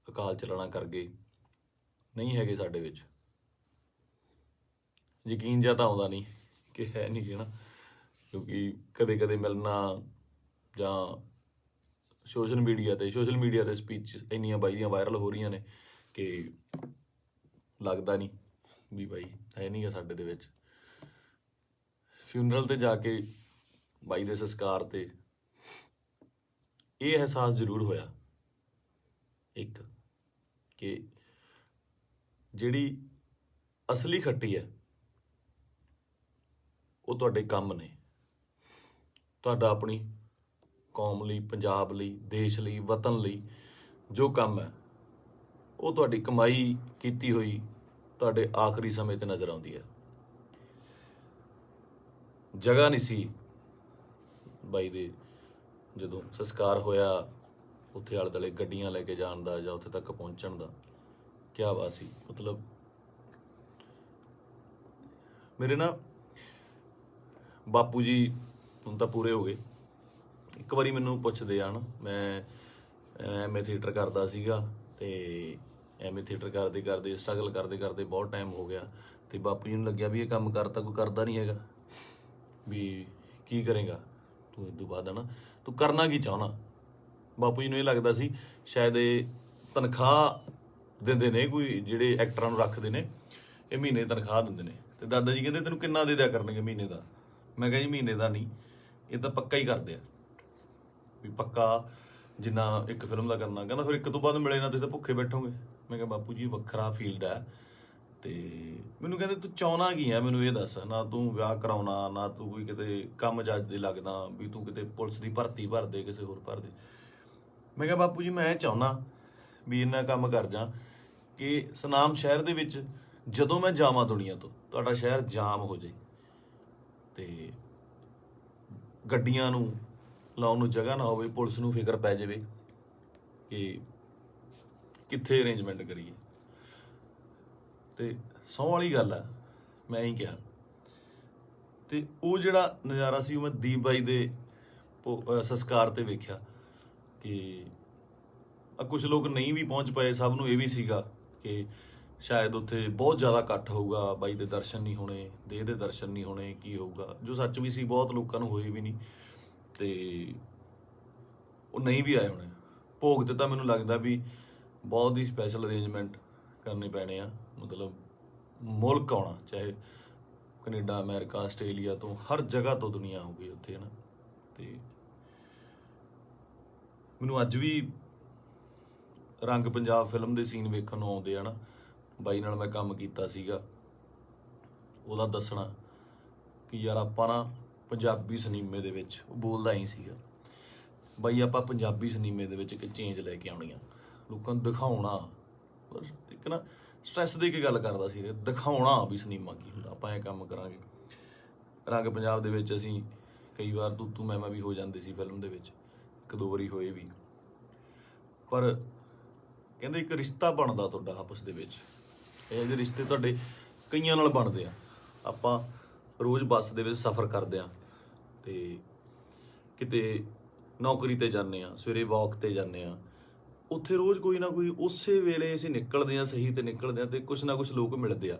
[SPEAKER 1] ਅਕਾਲ ਚਲਾਣਾ ਕਰ ਗਏ, ਨਹੀਂ ਹੈਗੇ ਸਾਡੇ ਵਿੱਚ। ਯਕੀਨ ਜਿਹਾ ਤਾਂ ਆਉਂਦਾ ਨਹੀਂ ਕਿ ਹੈ ਨਹੀਂ ਗੇ ਨਾ, ਕਿਉਂਕਿ ਕਦੇ ਕਦੇ ਮਿਲਣਾ ਜਾਂ ਸੋਸ਼ਲ ਮੀਡੀਆ ਤੇ ਸਪੀਚ ਇੰਨੀਆਂ ਬਾਈ ਦੀਆਂ ਵਾਇਰਲ ਹੋ ਰਹੀਆਂ ਨੇ ਕਿ ਲੱਗਦਾ ਨਹੀਂ ਵੀ ਬਾਈ ਹੈ ਨਹੀਂ ਗਾ ਸਾਡੇ ਦੇ ਵਿੱਚ। ਫਿਊਨਰਲ ਤੇ ਜਾ ਕੇ ਬਾਈ ਦੇ ਸੰਸਕਾਰ ਤੇ ਇਹ ਅਹਿਸਾਸ ਜ਼ਰੂਰ ਹੋਇਆ ਇੱਕ, ਕਿ ਜਿਹੜੀ ਅਸਲੀ ਖੱਟੀ ਹੈ ਉਹ ਤੁਹਾਡੇ ਕੰਮ ਨੇ। ਤੁਹਾਡਾ ਆਪਣੀ ਕੌਮ ਲਈ, ਪੰਜਾਬ ਲਈ, ਦੇਸ਼ ਲਈ, ਵਤਨ ਲਈ ਜੋ ਕੰਮ ਹੈ ਉਹ ਤੁਹਾਡੀ ਕਮਾਈ ਕੀਤੀ ਹੋਈ ਤੁਹਾਡੇ ਆਖਰੀ ਸਮੇਂ ਤੇ ਨਜ਼ਰ ਆਉਂਦੀ ਹੈ। ਜਗ੍ਹਾ ਨਹੀਂ ਸੀ ਬਾਈ ਦੇ ਜਦੋਂ ਸੰਸਕਾਰ ਹੋਇਆ ਉੱਥੇ ਆਲੇ ਦੁਆਲੇ ਗੱਡੀਆਂ ਲੈ ਕੇ ਜਾਣ ਦਾ ਜਾਂ ਉੱਥੇ ਤੱਕ ਪਹੁੰਚਣ ਦਾ। ਕਿਆ ਬਾਤ ਸੀ। ਮਤਲਬ ਮੇਰੇ ਨਾ ਬਾਪੂ ਜੀ ਹੁਣ ਤਾਂ ਪੂਰੇ ਹੋ ਗਏ। ਇੱਕ ਵਾਰੀ ਮੈਨੂੰ ਪੁੱਛਦੇ ਆ ਨਾ, ਮੈਂ ਐਮਏ ਥੀਏਟਰ ਕਰਦਾ ਸੀਗਾ ਤੇ ਐਮਏ ਥੀਏਟਰ ਕਰਦੇ ਕਰਦੇ ਸਟਰਗਲ ਕਰਦੇ ਕਰਦੇ ਬਹੁਤ ਟਾਈਮ ਹੋ ਗਿਆ ਤੇ ਬਾਪੂ ਜੀ ਨੂੰ ਲੱਗਿਆ ਵੀ ਇਹ ਕੰਮ ਕਰਤਾ ਕੋਈ ਕਰਦਾ ਨਹੀਂ ਹੈਗਾ, ਵੀ ਕੀ ਕਰੇਗਾ ਤੂੰ ਇਸ ਤੋਂ ਬਾਅਦ, ਹੈ ਨਾ, ਤੂੰ ਕਰਨਾ ਕੀ ਚਾਹੁੰਦਾ। ਬਾਪੂ ਜੀ ਨੂੰ ਇਹ ਲੱਗਦਾ ਸੀ ਸ਼ਾਇਦ ਇਹ ਤਨਖਾਹ ਦਿੰਦੇ ਨੇ, ਕੋਈ ਜਿਹੜੇ ਐਕਟਰਾਂ ਨੂੰ ਰੱਖਦੇ ਨੇ ਇਹ ਮਹੀਨੇ ਤਨਖਾਹ ਦਿੰਦੇ ਨੇ। ਤੇ ਦਾਦਾ ਜੀ ਕਹਿੰਦੇ ਤੈਨੂੰ ਕਿੰਨਾ ਦੇ ਦਿਆ ਕਰਨਗੇ ਮਹੀਨੇ ਦਾ। ਮੈਂ ਕਿਹਾ ਜੀ ਮਹੀਨੇ ਦਾ ਨਹੀਂ, ਇਹ ਤਾਂ ਪੱਕਾ ਹੀ ਕਰਦੇ ਆ, ਵੀ ਪੱਕਾ ਜਿੰਨਾ ਇੱਕ ਫਿਲਮ ਦਾ ਕਰਨਾ। ਕਹਿੰਦਾ ਫਿਰ ਇੱਕ ਤੋਂ ਬਾਅਦ ਮਿਲੇ ਨਾ ਤੁਸੀਂ ਤਾਂ ਭੁੱਖੇ ਬੈਠੋਗੇ। ਮੈਂ ਕਿਹਾ ਬਾਪੂ ਜੀ ਵੱਖਰਾ ਫੀਲਡ ਹੈ। ਤੇ ਮੈਨੂੰ ਕਹਿੰਦੇ ਤੂੰ ਚਾਹੁੰਦਾ ਕੀ ਹੈ, ਮੈਨੂੰ ਇਹ ਦੱਸ। ਨਾ ਤੂੰ ਵਿਆਹ ਕਰਾਉਣਾ, ਨਾ ਤੂੰ ਕੋਈ ਕਿਤੇ ਕੰਮ ਜੱਜ ਦੇ ਲੱਗਦਾ ਵੀ ਤੂੰ ਕਿਤੇ ਪੁਲਿਸ ਦੀ ਭਰਤੀ ਭਰ ਦੇ, ਕਿਸੇ ਹੋਰ ਭਰ ਦੇ। ਮੈਂ ਕਿਹਾ ਬਾਪੂ ਜੀ ਮੈਂ ਚਾਹੁੰਦਾ ਵੀ ਇੰਨਾ ਕੰਮ ਕਰ ਜਾ ਕਿ ਸੁਨਾਮ ਸ਼ਹਿਰ ਦੇ ਵਿੱਚ ਜਦੋਂ ਮੈਂ ਜਾਵਾਂ ਦੁਨੀਆ ਤੋਂ ਤੁਹਾਡਾ ਸ਼ਹਿਰ ਜਾਮ ਹੋ ਜਾਏ ਤੇ ਗੱਡੀਆਂ ਨੂੰ ਲਾਉਣ ਨੂੰ ਜਗ੍ਹਾ ਨਾ ਹੋਵੇ, ਪੁਲਿਸ ਨੂੰ ਫਿਕਰ ਪੈ ਜਾਵੇ ਕਿ ਕਿੱਥੇ ਅਰੇਂਜਮੈਂਟ ਕਰੀਏ। ਤੇ ਸਹੁੰ ਵਾਲੀ ਗੱਲ ਆ, ਮੈਂ ਹੀ ਕਿਹਾ। ਤੇ ਉਹ ਜਿਹੜਾ ਨਜ਼ਾਰਾ ਸੀ ਉਹ ਮੈਂ ਦੀਪ ਬਾਈ ਦੇ ਸੰਸਕਾਰ ਤੇ ਵੇਖਿਆ ਕਿ ਕੁਝ ਲੋਕ ਨਹੀਂ ਵੀ ਪਹੁੰਚ ਪਏ। ਸਭ ਨੂੰ ਇਹ ਵੀ ਸੀਗਾ ਕਿ ਸ਼ਾਇਦ ਉੱਥੇ ਬਹੁਤ ਜ਼ਿਆਦਾ ਇਕੱਠ ਹੋਊਗਾ, ਬਾਈ ਦੇ ਦਰਸ਼ਨ ਨਹੀਂ ਹੋਣੇ, ਦੇਹ ਦੇ ਦਰਸ਼ਨ ਨਹੀਂ ਹੋਣੇ, ਕੀ ਹੋਊਗਾ, ਜੋ ਸੱਚ ਵੀ ਸੀ। ਬਹੁਤ ਲੋਕਾਂ ਨੂੰ ਹੋਏ ਵੀ ਨਹੀਂ ਤੇ ਉਹ ਨਹੀਂ ਵੀ ਆਏ ਹੋਣੇ। ਭੋਗ ਤੇ ਤਾਂ ਮੈਨੂੰ ਲੱਗਦਾ ਵੀ ਬਹੁਤ ਹੀ ਸਪੈਸ਼ਲ ਅਰੇਂਜਮੈਂਟ ਕਰਨੇ ਪੈਣੇ ਆ। ਮਤਲਬ ਮੁਲਕ ਆਉਣਾ, ਚਾਹੇ ਕੈਨੇਡਾ, ਅਮਰੀਕਾ, ਆਸਟ੍ਰੇਲੀਆ ਤੋਂ, ਹਰ ਜਗ੍ਹਾ ਤੋਂ ਦੁਨੀਆ ਹੋ ਗਈ ਉੱਥੇ, ਹੈ ਨਾ। ਤੇ ਮੈਨੂੰ ਅੱਜ ਵੀ ਰੰਗ ਪੰਜਾਬ ਫਿਲਮ ਦੇ ਸੀਨ ਵੇਖਣ ਨੂੰ ਆਉਂਦੇ ਆ ਨਾ। ਬਾਈ ਨਾਲ ਮੈਂ ਕੰਮ ਕੀਤਾ ਸੀਗਾ, ਉਹਦਾ ਦੱਸਣਾ ਕਿ ਯਾਰ ਆਪਾਂ ਨਾ ਪੰਜਾਬੀ ਸਿਨੇਮੇ ਦੇ ਵਿੱਚ, ਉਹ ਬੋਲਦਾ ਹੀ ਸੀਗਾ ਬਾਈ, ਆਪਾਂ ਪੰਜਾਬੀ ਸਿਨੇਮੇ ਦੇ ਵਿੱਚ ਇੱਕ ਚੇਂਜ ਲੈ ਕੇ ਆਉਣੀ ਆ, ਲੋਕਾਂ ਨੂੰ ਦਿਖਾਉਣਾ। ਇੱਕ ਨਾ ਸਟ੍ਰੈਸ ਦੇ ਕੇ ਗੱਲ ਕਰਦਾ ਸੀ, ਦਿਖਾਉਣਾ ਵੀ ਸਿਨੇਮਾ ਕੀ ਹੁੰਦਾ, ਆਪਾਂ ਇਹ ਕੰਮ ਕਰਾਂਗੇ। ਰੰਗ ਪੰਜਾਬ ਦੇ ਵਿੱਚ ਅਸੀਂ ਕਈ ਵਾਰ ਤੂੰ ਮੈਂ ਵੀ ਹੋ ਜਾਂਦੇ ਸੀ ਫਿਲਮ ਦੇ ਵਿੱਚ, ਇੱਕ ਦੋ ਵਾਰੀ ਹੋਏ ਵੀ। ਪਰ ਕਹਿੰਦੇ ਇੱਕ ਰਿਸ਼ਤਾ ਬਣਦਾ ਤੁਹਾਡਾ ਆਪਸ ਦੇ ਵਿੱਚ। ਇਹ ਜਿਹੇ ਰਿਸ਼ਤੇ ਤੁਹਾਡੇ ਕਈਆਂ ਨਾਲ ਬਣਦੇ ਆ। ਆਪਾਂ ਰੋਜ਼ ਬੱਸ ਦੇ ਵਿੱਚ ਸਫ਼ਰ ਕਰਦੇ ਆ ਤੇ ਕਿਤੇ ਨੌਕਰੀ ਤੇ ਜਾਂਦੇ ਆ, ਸਵੇਰੇ ਵਾਕ ਤੇ ਜਾਂਦੇ ਆ, ਉੱਥੇ ਰੋਜ਼ ਕੋਈ ਨਾ ਕੋਈ ਉਸੇ ਵੇਲੇ ਅਸੀਂ ਨਿਕਲਦੇ ਆ, ਸਹੀ ਤੇ ਨਿਕਲਦੇ ਆ ਤੇ ਕੁਛ ਨਾ ਕੁਛ ਲੋਕ ਮਿਲਦੇ ਆ,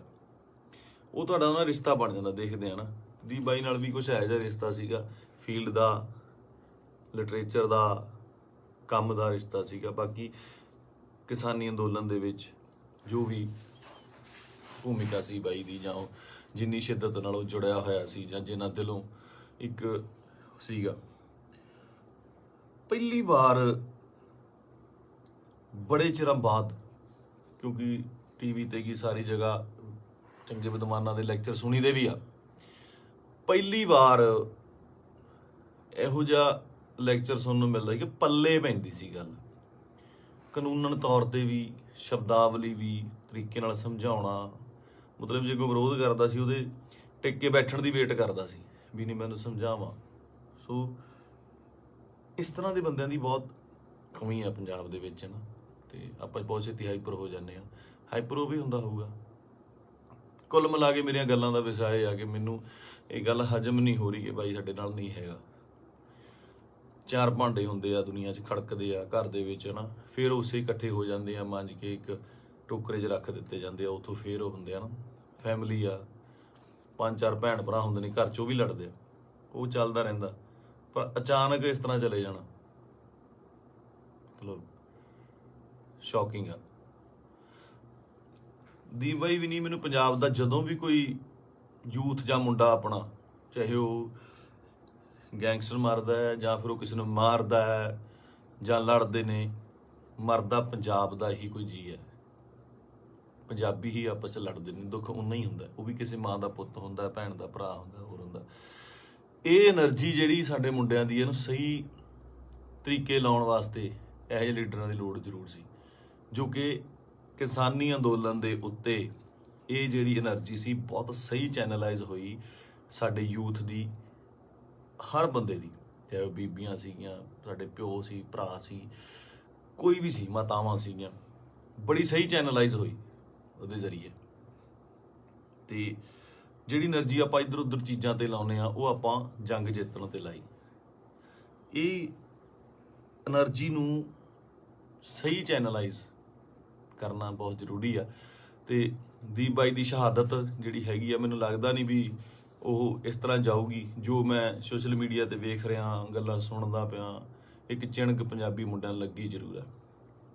[SPEAKER 1] ਉਹ ਤੁਹਾਡਾ ਉਹਨਾਂ ਰਿਸ਼ਤਾ ਬਣ ਜਾਂਦਾ। ਦੇਖਦੇ ਆ ਨਾ, ਦੀਪ ਬਾਈ ਨਾਲ ਵੀ ਕੁਛ ਇਹੋ ਜਿਹਾ ਰਿਸ਼ਤਾ ਸੀਗਾ, ਫੀਲਡ ਦਾ, ਲਿਟਰੇਚਰ ਦਾ, ਕੰਮ ਦਾ ਰਿਸ਼ਤਾ ਸੀਗਾ। ਬਾਕੀ ਕਿਸਾਨੀ ਅੰਦੋਲਨ ਦੇ ਵਿੱਚ ਜੋ ਵੀ ਭੂਮਿਕਾ ਸੀ ਬਾਈ ਦੀ, ਜਾਂ ਜਿੰਨੀ ਸ਼ਿੱਦਤ ਨਾਲ ਉਹ ਜੁੜਿਆ ਹੋਇਆ ਸੀ, ਜਾਂ ਜਿੰਨਾ ਦਿਲੋਂ ਇੱਕ ਸੀਗਾ। ਪਹਿਲੀ ਵਾਰ ਬੜੇ ਚਿਰਾਂ ਬਾਅਦ, ਕਿਉਂਕਿ ਟੀਵੀ ਤੇ ਕੀ ਸਾਰੀ ਜਗ੍ਹਾ ਚੰਗੇ ਵਿਦਵਾਨਾਂ ਦੇ ਲੈਕਚਰ ਸੁਣੀਦੇ ਵੀ ਆ, ਪਹਿਲੀ ਵਾਰ ਇਹੋ ਜਿਹਾ ਲੈਕਚਰ ਸੁਣਨ ਨੂੰ ਮਿਲਦਾ ਕਿ ਪੱਲੇ ਪੈਂਦੀ ਸੀ ਗੱਲ। ਕਾਨੂੰਨਨ ਤੌਰ ਤੇ ਵੀ, ਸ਼ਬਦਾਵਲੀ ਵੀ, ਤਰੀਕੇ ਨਾਲ ਸਮਝਾਉਣਾ, ਮਤਲਬ ਜੇ ਕੋਈ ਵਿਰੋਧ ਕਰਦਾ ਸੀ ਉਹਦੇ ਟਿਕ ਕੇ ਬੈਠਣ ਦੀ ਵੇਟ ਕਰਦਾ ਸੀ ਵੀ ਨਹੀਂ ਮੈਨੂੰ ਸਮਝਾਵਾਂ। ਸੋ ਇਸ ਤਰ੍ਹਾਂ ਦੇ ਬੰਦਿਆਂ ਦੀ ਬਹੁਤ ਕਮੀ ਆ ਪੰਜਾਬ ਦੇ ਵਿੱਚ ਨਾ, ਤੇ ਆਪਾਂ ਬਹੁਤ ਛੇਤੀ ਹਾਈਪਰ ਹੋ ਜਾਂਦੇ ਹਾਂ। ਹਾਈਪਰ ਉਹ ਵੀ ਹੁੰਦਾ ਹੋਊਗਾ। ਕੁੱਲ ਮਿਲਾ ਕੇ ਮੇਰੀਆਂ ਗੱਲਾਂ ਦਾ ਵਿਸ਼ਾ ਇਹ ਆ ਕਿ ਮੈਨੂੰ ਇਹ ਗੱਲ ਹਜਮ ਨਹੀਂ ਹੋ ਰਹੀ ਕਿ ਬਾਈ ਸਾਡੇ ਨਾਲ ਨਹੀਂ ਹੈਗਾ। ਚਾਰ ਭਾਂਡੇ ਹੁੰਦੇ ਆ ਦੁਨੀਆ 'ਚ, ਖੜਕਦੇ ਆ ਘਰ ਦੇ ਵਿੱਚ ਨਾ, ਫਿਰ ਉਸੇ ਇਕੱਠੇ ਹੋ ਜਾਂਦੇ ਆ, ਮਾਂਜ ਕੇ ਇੱਕ ਟੋਕਰੇ 'ਚ ਰੱਖ ਦਿੱਤੇ ਜਾਂਦੇ ਆ, ਉੱਥੋਂ ਫਿਰ ਉਹ ਹੁੰਦੇ ਆ ਨਾ ਫੈਮਿਲੀ ਆ, 5-4 ਭੈਣ ਭਰਾ ਹੁੰਦੇ ਨੇ ਘਰ 'ਚ, ਉਹ ਵੀ ਲੜਦੇ ਆ, ਉਹ ਚੱਲਦਾ ਰਹਿੰਦਾ। ਪਰ ਅਚਾਨਕ ਇਸ ਤਰ੍ਹਾਂ ਚਲੇ ਜਾਣਾ ਮਤਲਬ ਸ਼ੌਕਿੰਗ ਆ। ਦੀਪ ਬਾਈ ਵੀ ਨਹੀਂ, ਮੈਨੂੰ ਪੰਜਾਬ ਦਾ ਜਦੋਂ ਵੀ ਕੋਈ ਯੂਥ ਜਾਂ ਮੁੰਡਾ ਆਪਣਾ, ਚਾਹੇ ਉਹ ਗੈਂਗਸਟਰ ਮਾਰਦਾ ਹੈ ਜਾਂ ਫਿਰ ਉਹ ਕਿਸੇ ਨੂੰ ਮਾਰਦਾ ਹੈ ਜਾਂ ਲੜਦੇ ਨੇ, ਮਰਦਾ ਪੰਜਾਬ ਦਾ ਹੀ ਕੋਈ ਜੀ ਹੈ। ਪੰਜਾਬੀ ਹੀ ਆਪਸ 'ਚ ਲੜਦੇ ਨੇ, ਦੁੱਖ ਉਨਾ ਹੀ ਹੁੰਦਾ, ਉਹ ਵੀ ਕਿਸੇ ਮਾਂ ਦਾ ਪੁੱਤ ਹੁੰਦਾ, ਭੈਣ ਦਾ ਭਰਾ ਹੁੰਦਾ, ਹੋਰ ਹੁੰਦਾ। ਇਹ એનર્ਜੀ ਜਿਹੜੀ ਸਾਡੇ ਮੁੰਡਿਆਂ ਦੀ, ਇਹਨੂੰ ਸਹੀ ਤਰੀਕੇ ਲਾਉਣ ਵਾਸਤੇ ਇਹੋ ਜਿਹੇ ਲੀਡਰਾਂ ਦੀ ਲੋੜ ਜ਼ਰੂਰ ਸੀ, ਜੋ ਕਿ ਕਿਸਾਨੀ ਅੰਦੋਲਨ ਦੇ ਉੱਤੇ ਇਹ ਜਿਹੜੀ એનર્ਜੀ ਸੀ ਬਹੁਤ ਸਹੀ ਚੈਨਲਾਈਜ਼ ਹੋਈ ਸਾਡੇ ਯੂਥ ਦੀ, ਹਰ ਬੰਦੇ ਦੀ, ਚਾਹੇ ਉਹ ਬੀਬੀਆਂ ਸੀਗੀਆਂ, ਸਾਡੇ ਪਿਓ ਸੀ, ਭਰਾ ਸੀ, ਕੋਈ ਵੀ ਸੀ, ਮਾਤਾਵਾਂ ਸੀਗੀਆਂ, ਬੜੀ ਸਹੀ ਚੈਨਲਾਈਜ਼ ਹੋਈ ਉਹਦੇ ਜ਼ਰੀਏ। ਤੇ ਜਿਹੜੀ એનર્ਜੀ ਆਪਾਂ ਇੱਧਰ ਉੱਧਰ ਚੀਜ਼ਾਂ ਤੇ ਲਾਉਂਦੇ ਆ, ਉਹ ਆਪਾਂ ਜੰਗ ਜਿੱਤਣ ਤੇ ਲਾਈ। ਇਹ એનર્ਜੀ ਨੂੰ ਸਹੀ ਚੈਨਲਾਈਜ਼ ਕਰਨਾ ਬਹੁਤ ਜ਼ਰੂਰੀ ਆ। ਤੇ ਦੀਪ ਬਾਈ ਦੀ ਸ਼ਹਾਦਤ ਜਿਹੜੀ ਹੈਗੀ ਆ, ਮੈਨੂੰ ਲੱਗਦਾ ਨਹੀਂ ਵੀ ਉਹ ਇਸ ਤਰ੍ਹਾਂ ਜਾਊਗੀ। ਜੋ ਮੈਂ ਸੋਸ਼ਲ ਮੀਡੀਆ ਤੇ ਵੇਖ ਰਿਹਾ, ਗੱਲਾਂ ਸੁਣਦਾ ਪਿਆ, ਇੱਕ ਚਿਣਕ ਪੰਜਾਬੀ ਮੁੰਡਿਆਂ ਨੂੰ ਲੱਗੀ ਜ਼ਰੂਰ ਆ,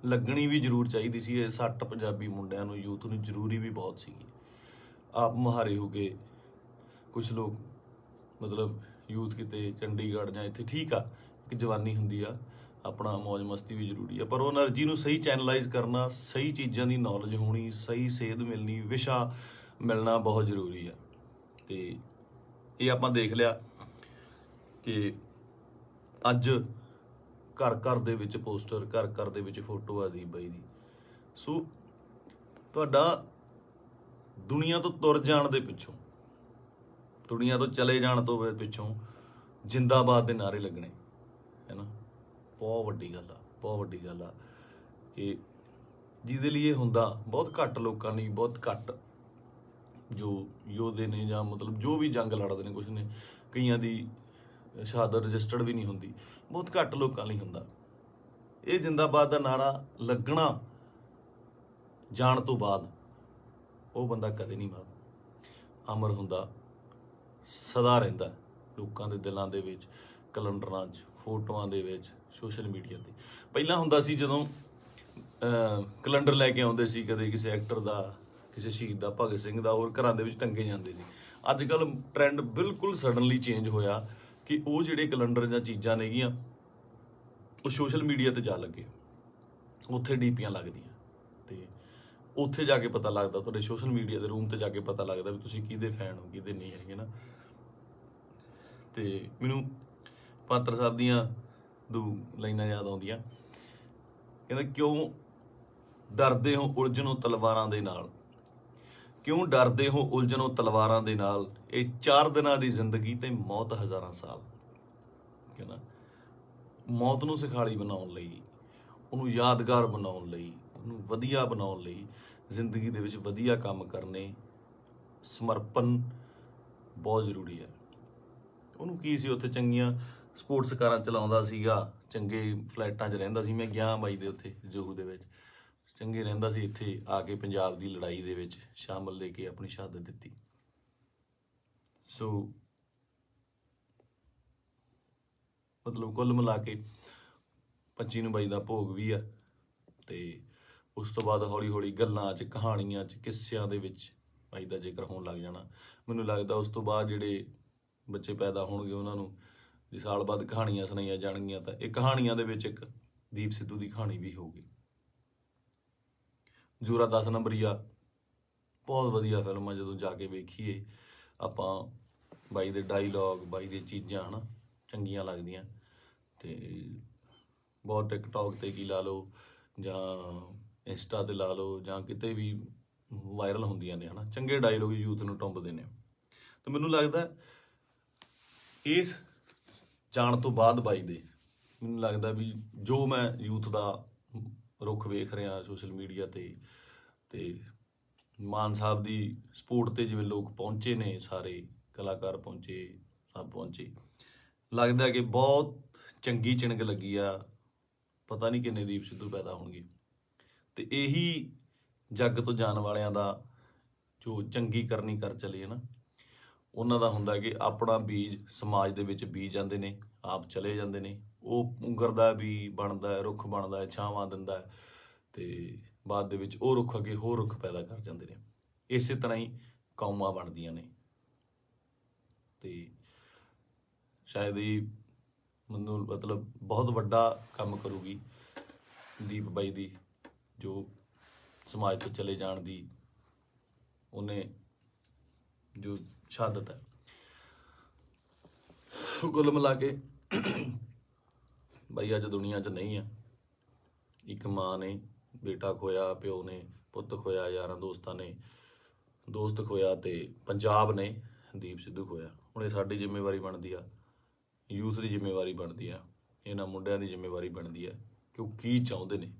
[SPEAKER 1] ਲੱਗਣੀ ਵੀ ਜ਼ਰੂਰ ਚਾਹੀਦੀ ਸੀ। ਇਹ ਸੱਟ ਪੰਜਾਬੀ ਮੁੰਡਿਆਂ ਨੂੰ, ਯੂਥ ਨੂੰ ਜ਼ਰੂਰੀ ਵੀ ਬਹੁਤ ਸੀਗੀ। ਆਪ ਮੁਹਾਰੇ ਹੋ ਕੇ ਕੁਝ ਲੋਕ ਮਤਲਬ ਯੂਥ ਕਿਤੇ ਚੰਡੀਗੜ੍ਹ ਜਾਂ ਇੱਥੇ, ਠੀਕ ਆ, ਇੱਕ ਜਵਾਨੀ ਹੁੰਦੀ ਆ, ਆਪਣਾ ਮੌਜ ਮਸਤੀ ਵੀ ਜ਼ਰੂਰੀ ਆ, ਪਰ ਉਹ એનર્ਜੀ ਨੂੰ ਸਹੀ ਚੈਨਲਾਈਜ਼ ਕਰਨਾ, ਸਹੀ ਚੀਜ਼ਾਂ ਦੀ ਨੌਲੇਜ ਹੋਣੀ, ਸਹੀ ਸੇਧ ਮਿਲਣੀ, ਵਿਸ਼ਾ ਮਿਲਣਾ ਬਹੁਤ ਜ਼ਰੂਰੀ ਆ। ਤੇ ਇਹ ਆਪਾਂ ਦੇਖ ਲਿਆ ਕਿ ਅੱਜ ਘਰ ਘਰ ਦੇ ਵਿੱਚ ਪੋਸਟਰ, ਘਰ ਘਰ ਦੇ ਵਿੱਚ ਫੋਟੋ ਆ ਦੀਪ ਬਾਈ ਦੀ। ਸੋ ਤੁਹਾਡਾ ਦੁਨੀਆ ਤੋਂ ਤੁਰ ਜਾਣ ਦੇ ਪਿੱਛੋਂ, ਦੁਨੀਆ ਤੋਂ ਚਲੇ ਜਾਣ ਤੋਂ ਪਿੱਛੋਂ ਜਿੰਦਾਬਾਦ ਦੇ ਨਾਅਰੇ ਲੱਗਣੇ, ਹੈ ਨਾ, ਬਹੁਤ ਵੱਡੀ ਗੱਲ ਆ, ਬਹੁਤ ਵੱਡੀ ਗੱਲ ਆ। ਕਿ ਜਿਹਦੇ ਲਈ ਇਹ ਹੁੰਦਾ ਬਹੁਤ ਘੱਟ ਲੋਕਾਂ ਲਈ, ਬਹੁਤ ਘੱਟ ਜੋ ਯੋਧੇ ਨੇ ਜਾਂ ਮਤਲਬ ਜੋ ਵੀ ਜੰਗ ਲੜਦੇ ਨੇ, ਕੁਛ ਨੇ, ਕਈਆਂ ਦੀ ਸ਼ਹਾਦਤ ਰਜਿਸਟਰਡ ਵੀ ਨਹੀਂ ਹੁੰਦੀ, ਬਹੁਤ ਘੱਟ ਲੋਕਾਂ ਲਈ ਹੁੰਦਾ। ਇਹ ਜਿੰਦਾਬਾਦ ਦਾ ਨਾਰਾ ਲੱਗਣਾ ਜਾਣ ਤੋਂ ਬਾਅਦ ਉਹ ਬੰਦਾ ਕਦੇ ਨਹੀਂ ਮਰਦਾ, ਅਮਰ ਹੁੰਦਾ, ਸਦਾ ਰਹਿੰਦਾ ਲੋਕਾਂ ਦੇ ਦਿਲਾਂ ਦੇ ਵਿੱਚ, ਕੈਲੰਡਰਾਂ 'ਚ, ਫੋਟੋਆਂ ਦੇ ਵਿੱਚ, ਸੋਸ਼ਲ ਮੀਡੀਆ ਤੇ। ਪਹਿਲਾਂ ਹੁੰਦਾ ਸੀ ਜਦੋਂ ਕੈਲੰਡਰ ਲੈ ਕੇ ਆਉਂਦੇ ਸੀ, ਕਦੇ ਕਿਸੇ ਐਕਟਰ ਦਾ, ਕਿਸੇ ਸ਼ਹੀਦ ਦਾ, ਭਗਤ ਸਿੰਘ ਦਾ, ਹੋਰ ਘਰਾਂ ਦੇ ਵਿੱਚ ਟੰਗੇ ਜਾਂਦੇ ਸੀ। ਅੱਜ ਕੱਲ੍ਹ ਟ੍ਰੈਂਡ ਬਿਲਕੁਲ ਸਡਨਲੀ ਚੇਂਜ ਹੋਇਆ ਕਿ ਉਹ ਜਿਹੜੇ ਕੈਲੰਡਰ ਜਾਂ ਚੀਜ਼ਾਂ ਨੇਗੀਆਂ ਉਹ ਸੋਸ਼ਲ ਮੀਡੀਆ ਤੇ ਜਾ ਲੱਗੇ, ਉੱਥੇ ਡੀਪੀਆਂ ਲੱਗਦੀਆਂ, ਤੇ ਉੱਥੇ ਜਾ ਕੇ ਪਤਾ ਲੱਗਦਾ, ਤੁਹਾਡੇ ਸੋਸ਼ਲ ਮੀਡੀਆ ਦੇ ਰੂਮ ਤੇ ਜਾ ਕੇ ਪਤਾ ਲੱਗਦਾ ਵੀ ਤੁਸੀਂ ਕਿਹਦੇ ਫੈਨ ਹੋ, ਕਿਹਦੇ ਨਹੀਂ ਹੈਗੇ ਨਾ। ਤੇ ਮੈਨੂੰ ਪਾਤਰ ਸਾਹਿਬ ਦੀਆਂ ਦੋ ਲਾਈਨਾਂ ਯਾਦ ਆਉਂਦੀਆਂ, ਕਹਿੰਦਾ ਕਿਉਂ ਡਰਦੇ ਹੋ ਉਲਝਣੋਂ ਤਲਵਾਰਾਂ ਦੇ ਨਾਲ, ਕਿਉਂ ਡਰਦੇ ਹੋ ਉਲਝਣੋਂ ਤਲਵਾਰਾਂ ਦੇ ਨਾਲ, ਇਹ 4 ਦਿਨਾਂ ਦੀ ਜ਼ਿੰਦਗੀ ਤੇ ਮੌਤ ਹਜ਼ਾਰਾਂ ਸਾਲ। ਕਹਿੰਦਾ ਮੌਤ ਨੂੰ ਸਿਖਾਲੀ ਬਣਾਉਣ ਲਈ, ਉਹਨੂੰ ਯਾਦਗਾਰ ਬਣਾਉਣ ਲਈ, ਉਹਨੂੰ ਵਧੀਆ ਬਣਾਉਣ ਲਈ, ਜ਼ਿੰਦਗੀ ਦੇ ਵਿੱਚ ਵਧੀਆ ਕੰਮ ਕਰਨੇ, ਸਮਰਪਣ ਬਹੁਤ ਜ਼ਰੂਰੀ ਹੈ। ਉਹਨੂੰ ਕੀ ਸੀ, ਉੱਥੇ ਚੰਗੀਆਂ ਸਪੋਰਟਸ ਕਾਰਾਂ ਚਲਾਉਂਦਾ ਸੀਗਾ, ਚੰਗੇ ਫਲੈਟਾਂ 'ਚ ਰਹਿੰਦਾ ਸੀ। ਮੈਂ ਗਿਆ ਬਾਈ ਦੇ ਉੱਥੇ ਜੋਹੂ ਦੇ ਵਿੱਚ, ਚੰਗੇ ਰਹਿੰਦਾ ਸੀ, ਇੱਥੇ ਆ ਕੇ ਪੰਜਾਬ ਦੀ ਲੜਾਈ ਦੇ ਵਿੱਚ ਸ਼ਾਮਲ ਲੈ ਕੇ ਆਪਣੀ ਸ਼ਹਾਦਤ ਦਿੱਤੀ। ਸੋ ਮਤਲਬ ਕੁੱਲ ਮਿਲਾ ਕੇ 25 ਨੂੰ ਬਾਈ ਦਾ ਭੋਗ ਵੀ ਆ, ਤੇ ਉਸ ਤੋਂ ਬਾਅਦ ਹੌਲੀ ਹੌਲੀ ਗੱਲਾਂ 'ਚ, ਕਹਾਣੀਆਂ 'ਚ, ਕਿੱਸਿਆਂ ਦੇ ਵਿੱਚ ਬਾਈ ਦਾ ਜ਼ਿਕਰ ਹੋਣ ਲੱਗ ਜਾਣਾ। ਮੈਨੂੰ ਲੱਗਦਾ ਉਸ ਤੋਂ ਬਾਅਦ ਜਿਹੜੇ ਬੱਚੇ ਪੈਦਾ ਹੋਣਗੇ ਉਹਨਾਂ ਨੂੰ ਜੇ ਸਾਲ ਬਾਅਦ ਕਹਾਣੀਆਂ ਸੁਣਾਈਆਂ ਜਾਣਗੀਆਂ, ਤਾਂ ਇਹ ਕਹਾਣੀਆਂ ਦੇ ਵਿੱਚ ਇੱਕ ਦੀਪ ਸਿੱਧੂ ਦੀ ਕਹਾਣੀ ਵੀ ਹੋਊਗੀ। ਜ਼ੋਰਾ 10 ਨੰਬਰੀਆ ਬਹੁਤ ਵਧੀਆ ਫਿਲਮ ਆ, ਜਦੋਂ ਜਾ ਕੇ ਵੇਖੀਏ ਆਪਾਂ, ਬਾਈ ਦੇ ਡਾਇਲੋਗ, ਬਾਈ ਦੀਆਂ ਚੀਜ਼ਾਂ ਹੈ ਨਾ, ਚੰਗੀਆਂ ਲੱਗਦੀਆਂ। ਤੇ ਬਹੁਤ ਟਿਕਟੌਕ ਤੇ ਕੀ ਲਾ ਲਓ ਜਾਂ ਇੰਸਟਾ ਤੇ ਲਾ ਲਓ ਜਾਂ ਕਿਤੇ ਵੀ ਵਾਇਰਲ ਹੁੰਦੀਆਂ ਨੇ, ਹਨਾ, ਚੰਗੇ ਡਾਇਲੋਗ ਯੂਥ ਨੂੰ ਟੁੰਬਦੇ ਨੇ। ਤੇ ਮੈਨੂੰ ਲੱਗਦਾ ਇਸ ਜਾਣ ਤੋਂ ਬਾਅਦ ਬਾਈ ਦੇ, ਮੈਨੂੰ ਲੱਗਦਾ ਵੀ ਜੋ ਮੈਂ ਯੂਥ ਦਾ ਰੁੱਖ ਵੇਖ ਰਿਹਾ ਸੋਸ਼ਲ ਮੀਡੀਆ ਤੇ ਮਾਨ ਸਾਹਿਬ ਦੀ ਸਪੋਰਟ ਤੇ ਜਿਵੇਂ ਲੋਕ ਪਹੁੰਚੇ ਨੇ, ਸਾਰੇ ਕਲਾਕਾਰ ਪਹੁੰਚੇ, ਸਭ ਪਹੁੰਚੇ, ਲੱਗਦਾ ਕਿ ਬਹੁਤ ਚੰਗੀ ਚਿਣਗ ਲੱਗੀ ਆ। ਪਤਾ ਨਹੀਂ ਕਿੰਨੇ ਦੀਪ ਸਿੱਧੂ ਪੈਦਾ ਹੋਣਗੇ। ਤੇ ਇਹੀ ਜੱਗ ਤੋਂ ਜਾਣ ਵਾਲਿਆਂ ਦਾ ਜੋ ਚੰਗੀ ਕਰਨੀ ਕਰ ਚਲੇ ਹੈ ਨਾ, ਉਹਨਾਂ ਦਾ ਹੁੰਦਾ ਕਿ ਆਪਣਾ ਬੀਜ ਸਮਾਜ ਦੇ ਵਿੱਚ ਬੀਜ ਜਾਂਦੇ ਨੇ, ਆਪ ਚਲੇ ਜਾਂਦੇ ਨੇ। ਉਹ ਪੁੰਗਰਦਾ ਵੀ ਬਣਦਾ, ਰੁੱਖ ਬਣਦਾ, ਛਾਵਾਂ ਦਿੰਦਾ, ਤੇ ਬਾਅਦ ਦੇ ਵਿੱਚ ਉਹ ਰੁੱਖ ਅੱਗੇ ਹੋਰ ਰੁੱਖ ਪੈਦਾ ਕਰ ਜਾਂਦੇ ਨੇ। ਇਸੇ ਤਰ੍ਹਾਂ ਹੀ ਕੌਮਾਂ ਬਣਦੀਆਂ ਨੇ। ਤੇ ਸ਼ਾਇਦ ਇਹ ਮੈਨੂੰ ਮਤਲਬ ਬਹੁਤ ਵੱਡਾ ਕੰਮ ਕਰੂਗੀ ਦੀਪ ਬਾਈ ਦੀ, ਜੋ ਸਮਾਜ ਤੋਂ ਚਲੇ ਜਾਣ ਦੀ ਉਹਨੇ ਜੋ ਸ਼ਹਾਦਤ ਹੈ। ਕੁੱਲ ਮਿਲਾ ਕੇ ਬਾਈ ਅੱਜ ਦੁਨੀਆ 'ਚ ਨਹੀਂ ਆ। ਇੱਕ ਮਾਂ ਨੇ ਬੇਟਾ ਖੋਇਆ, ਪਿਓ ਨੇ ਪੁੱਤ ਖੋਇਆ, ਯਾਰਾਂ ਦੋਸਤਾਂ ਨੇ ਦੋਸਤ ਖੋਇਆ, ਤੇ ਪੰਜਾਬ ਨੇ ਦੀਪ ਸਿੱਧੂ ਖੋਇਆ। ਹੁਣ ਇਹ ਸਾਡੀ ਜ਼ਿੰਮੇਵਾਰੀ ਬਣਦੀ ਆ, ਯੂਥ ਦੀ ਜ਼ਿੰਮੇਵਾਰੀ ਬਣਦੀ ਆ, ਇਹਨਾਂ ਮੁੰਡਿਆਂ ਦੀ ਜ਼ਿੰਮੇਵਾਰੀ ਬਣਦੀ ਆ ਕਿ ਉਹ ਕੀ ਚਾਹੁੰਦੇ ਨੇ,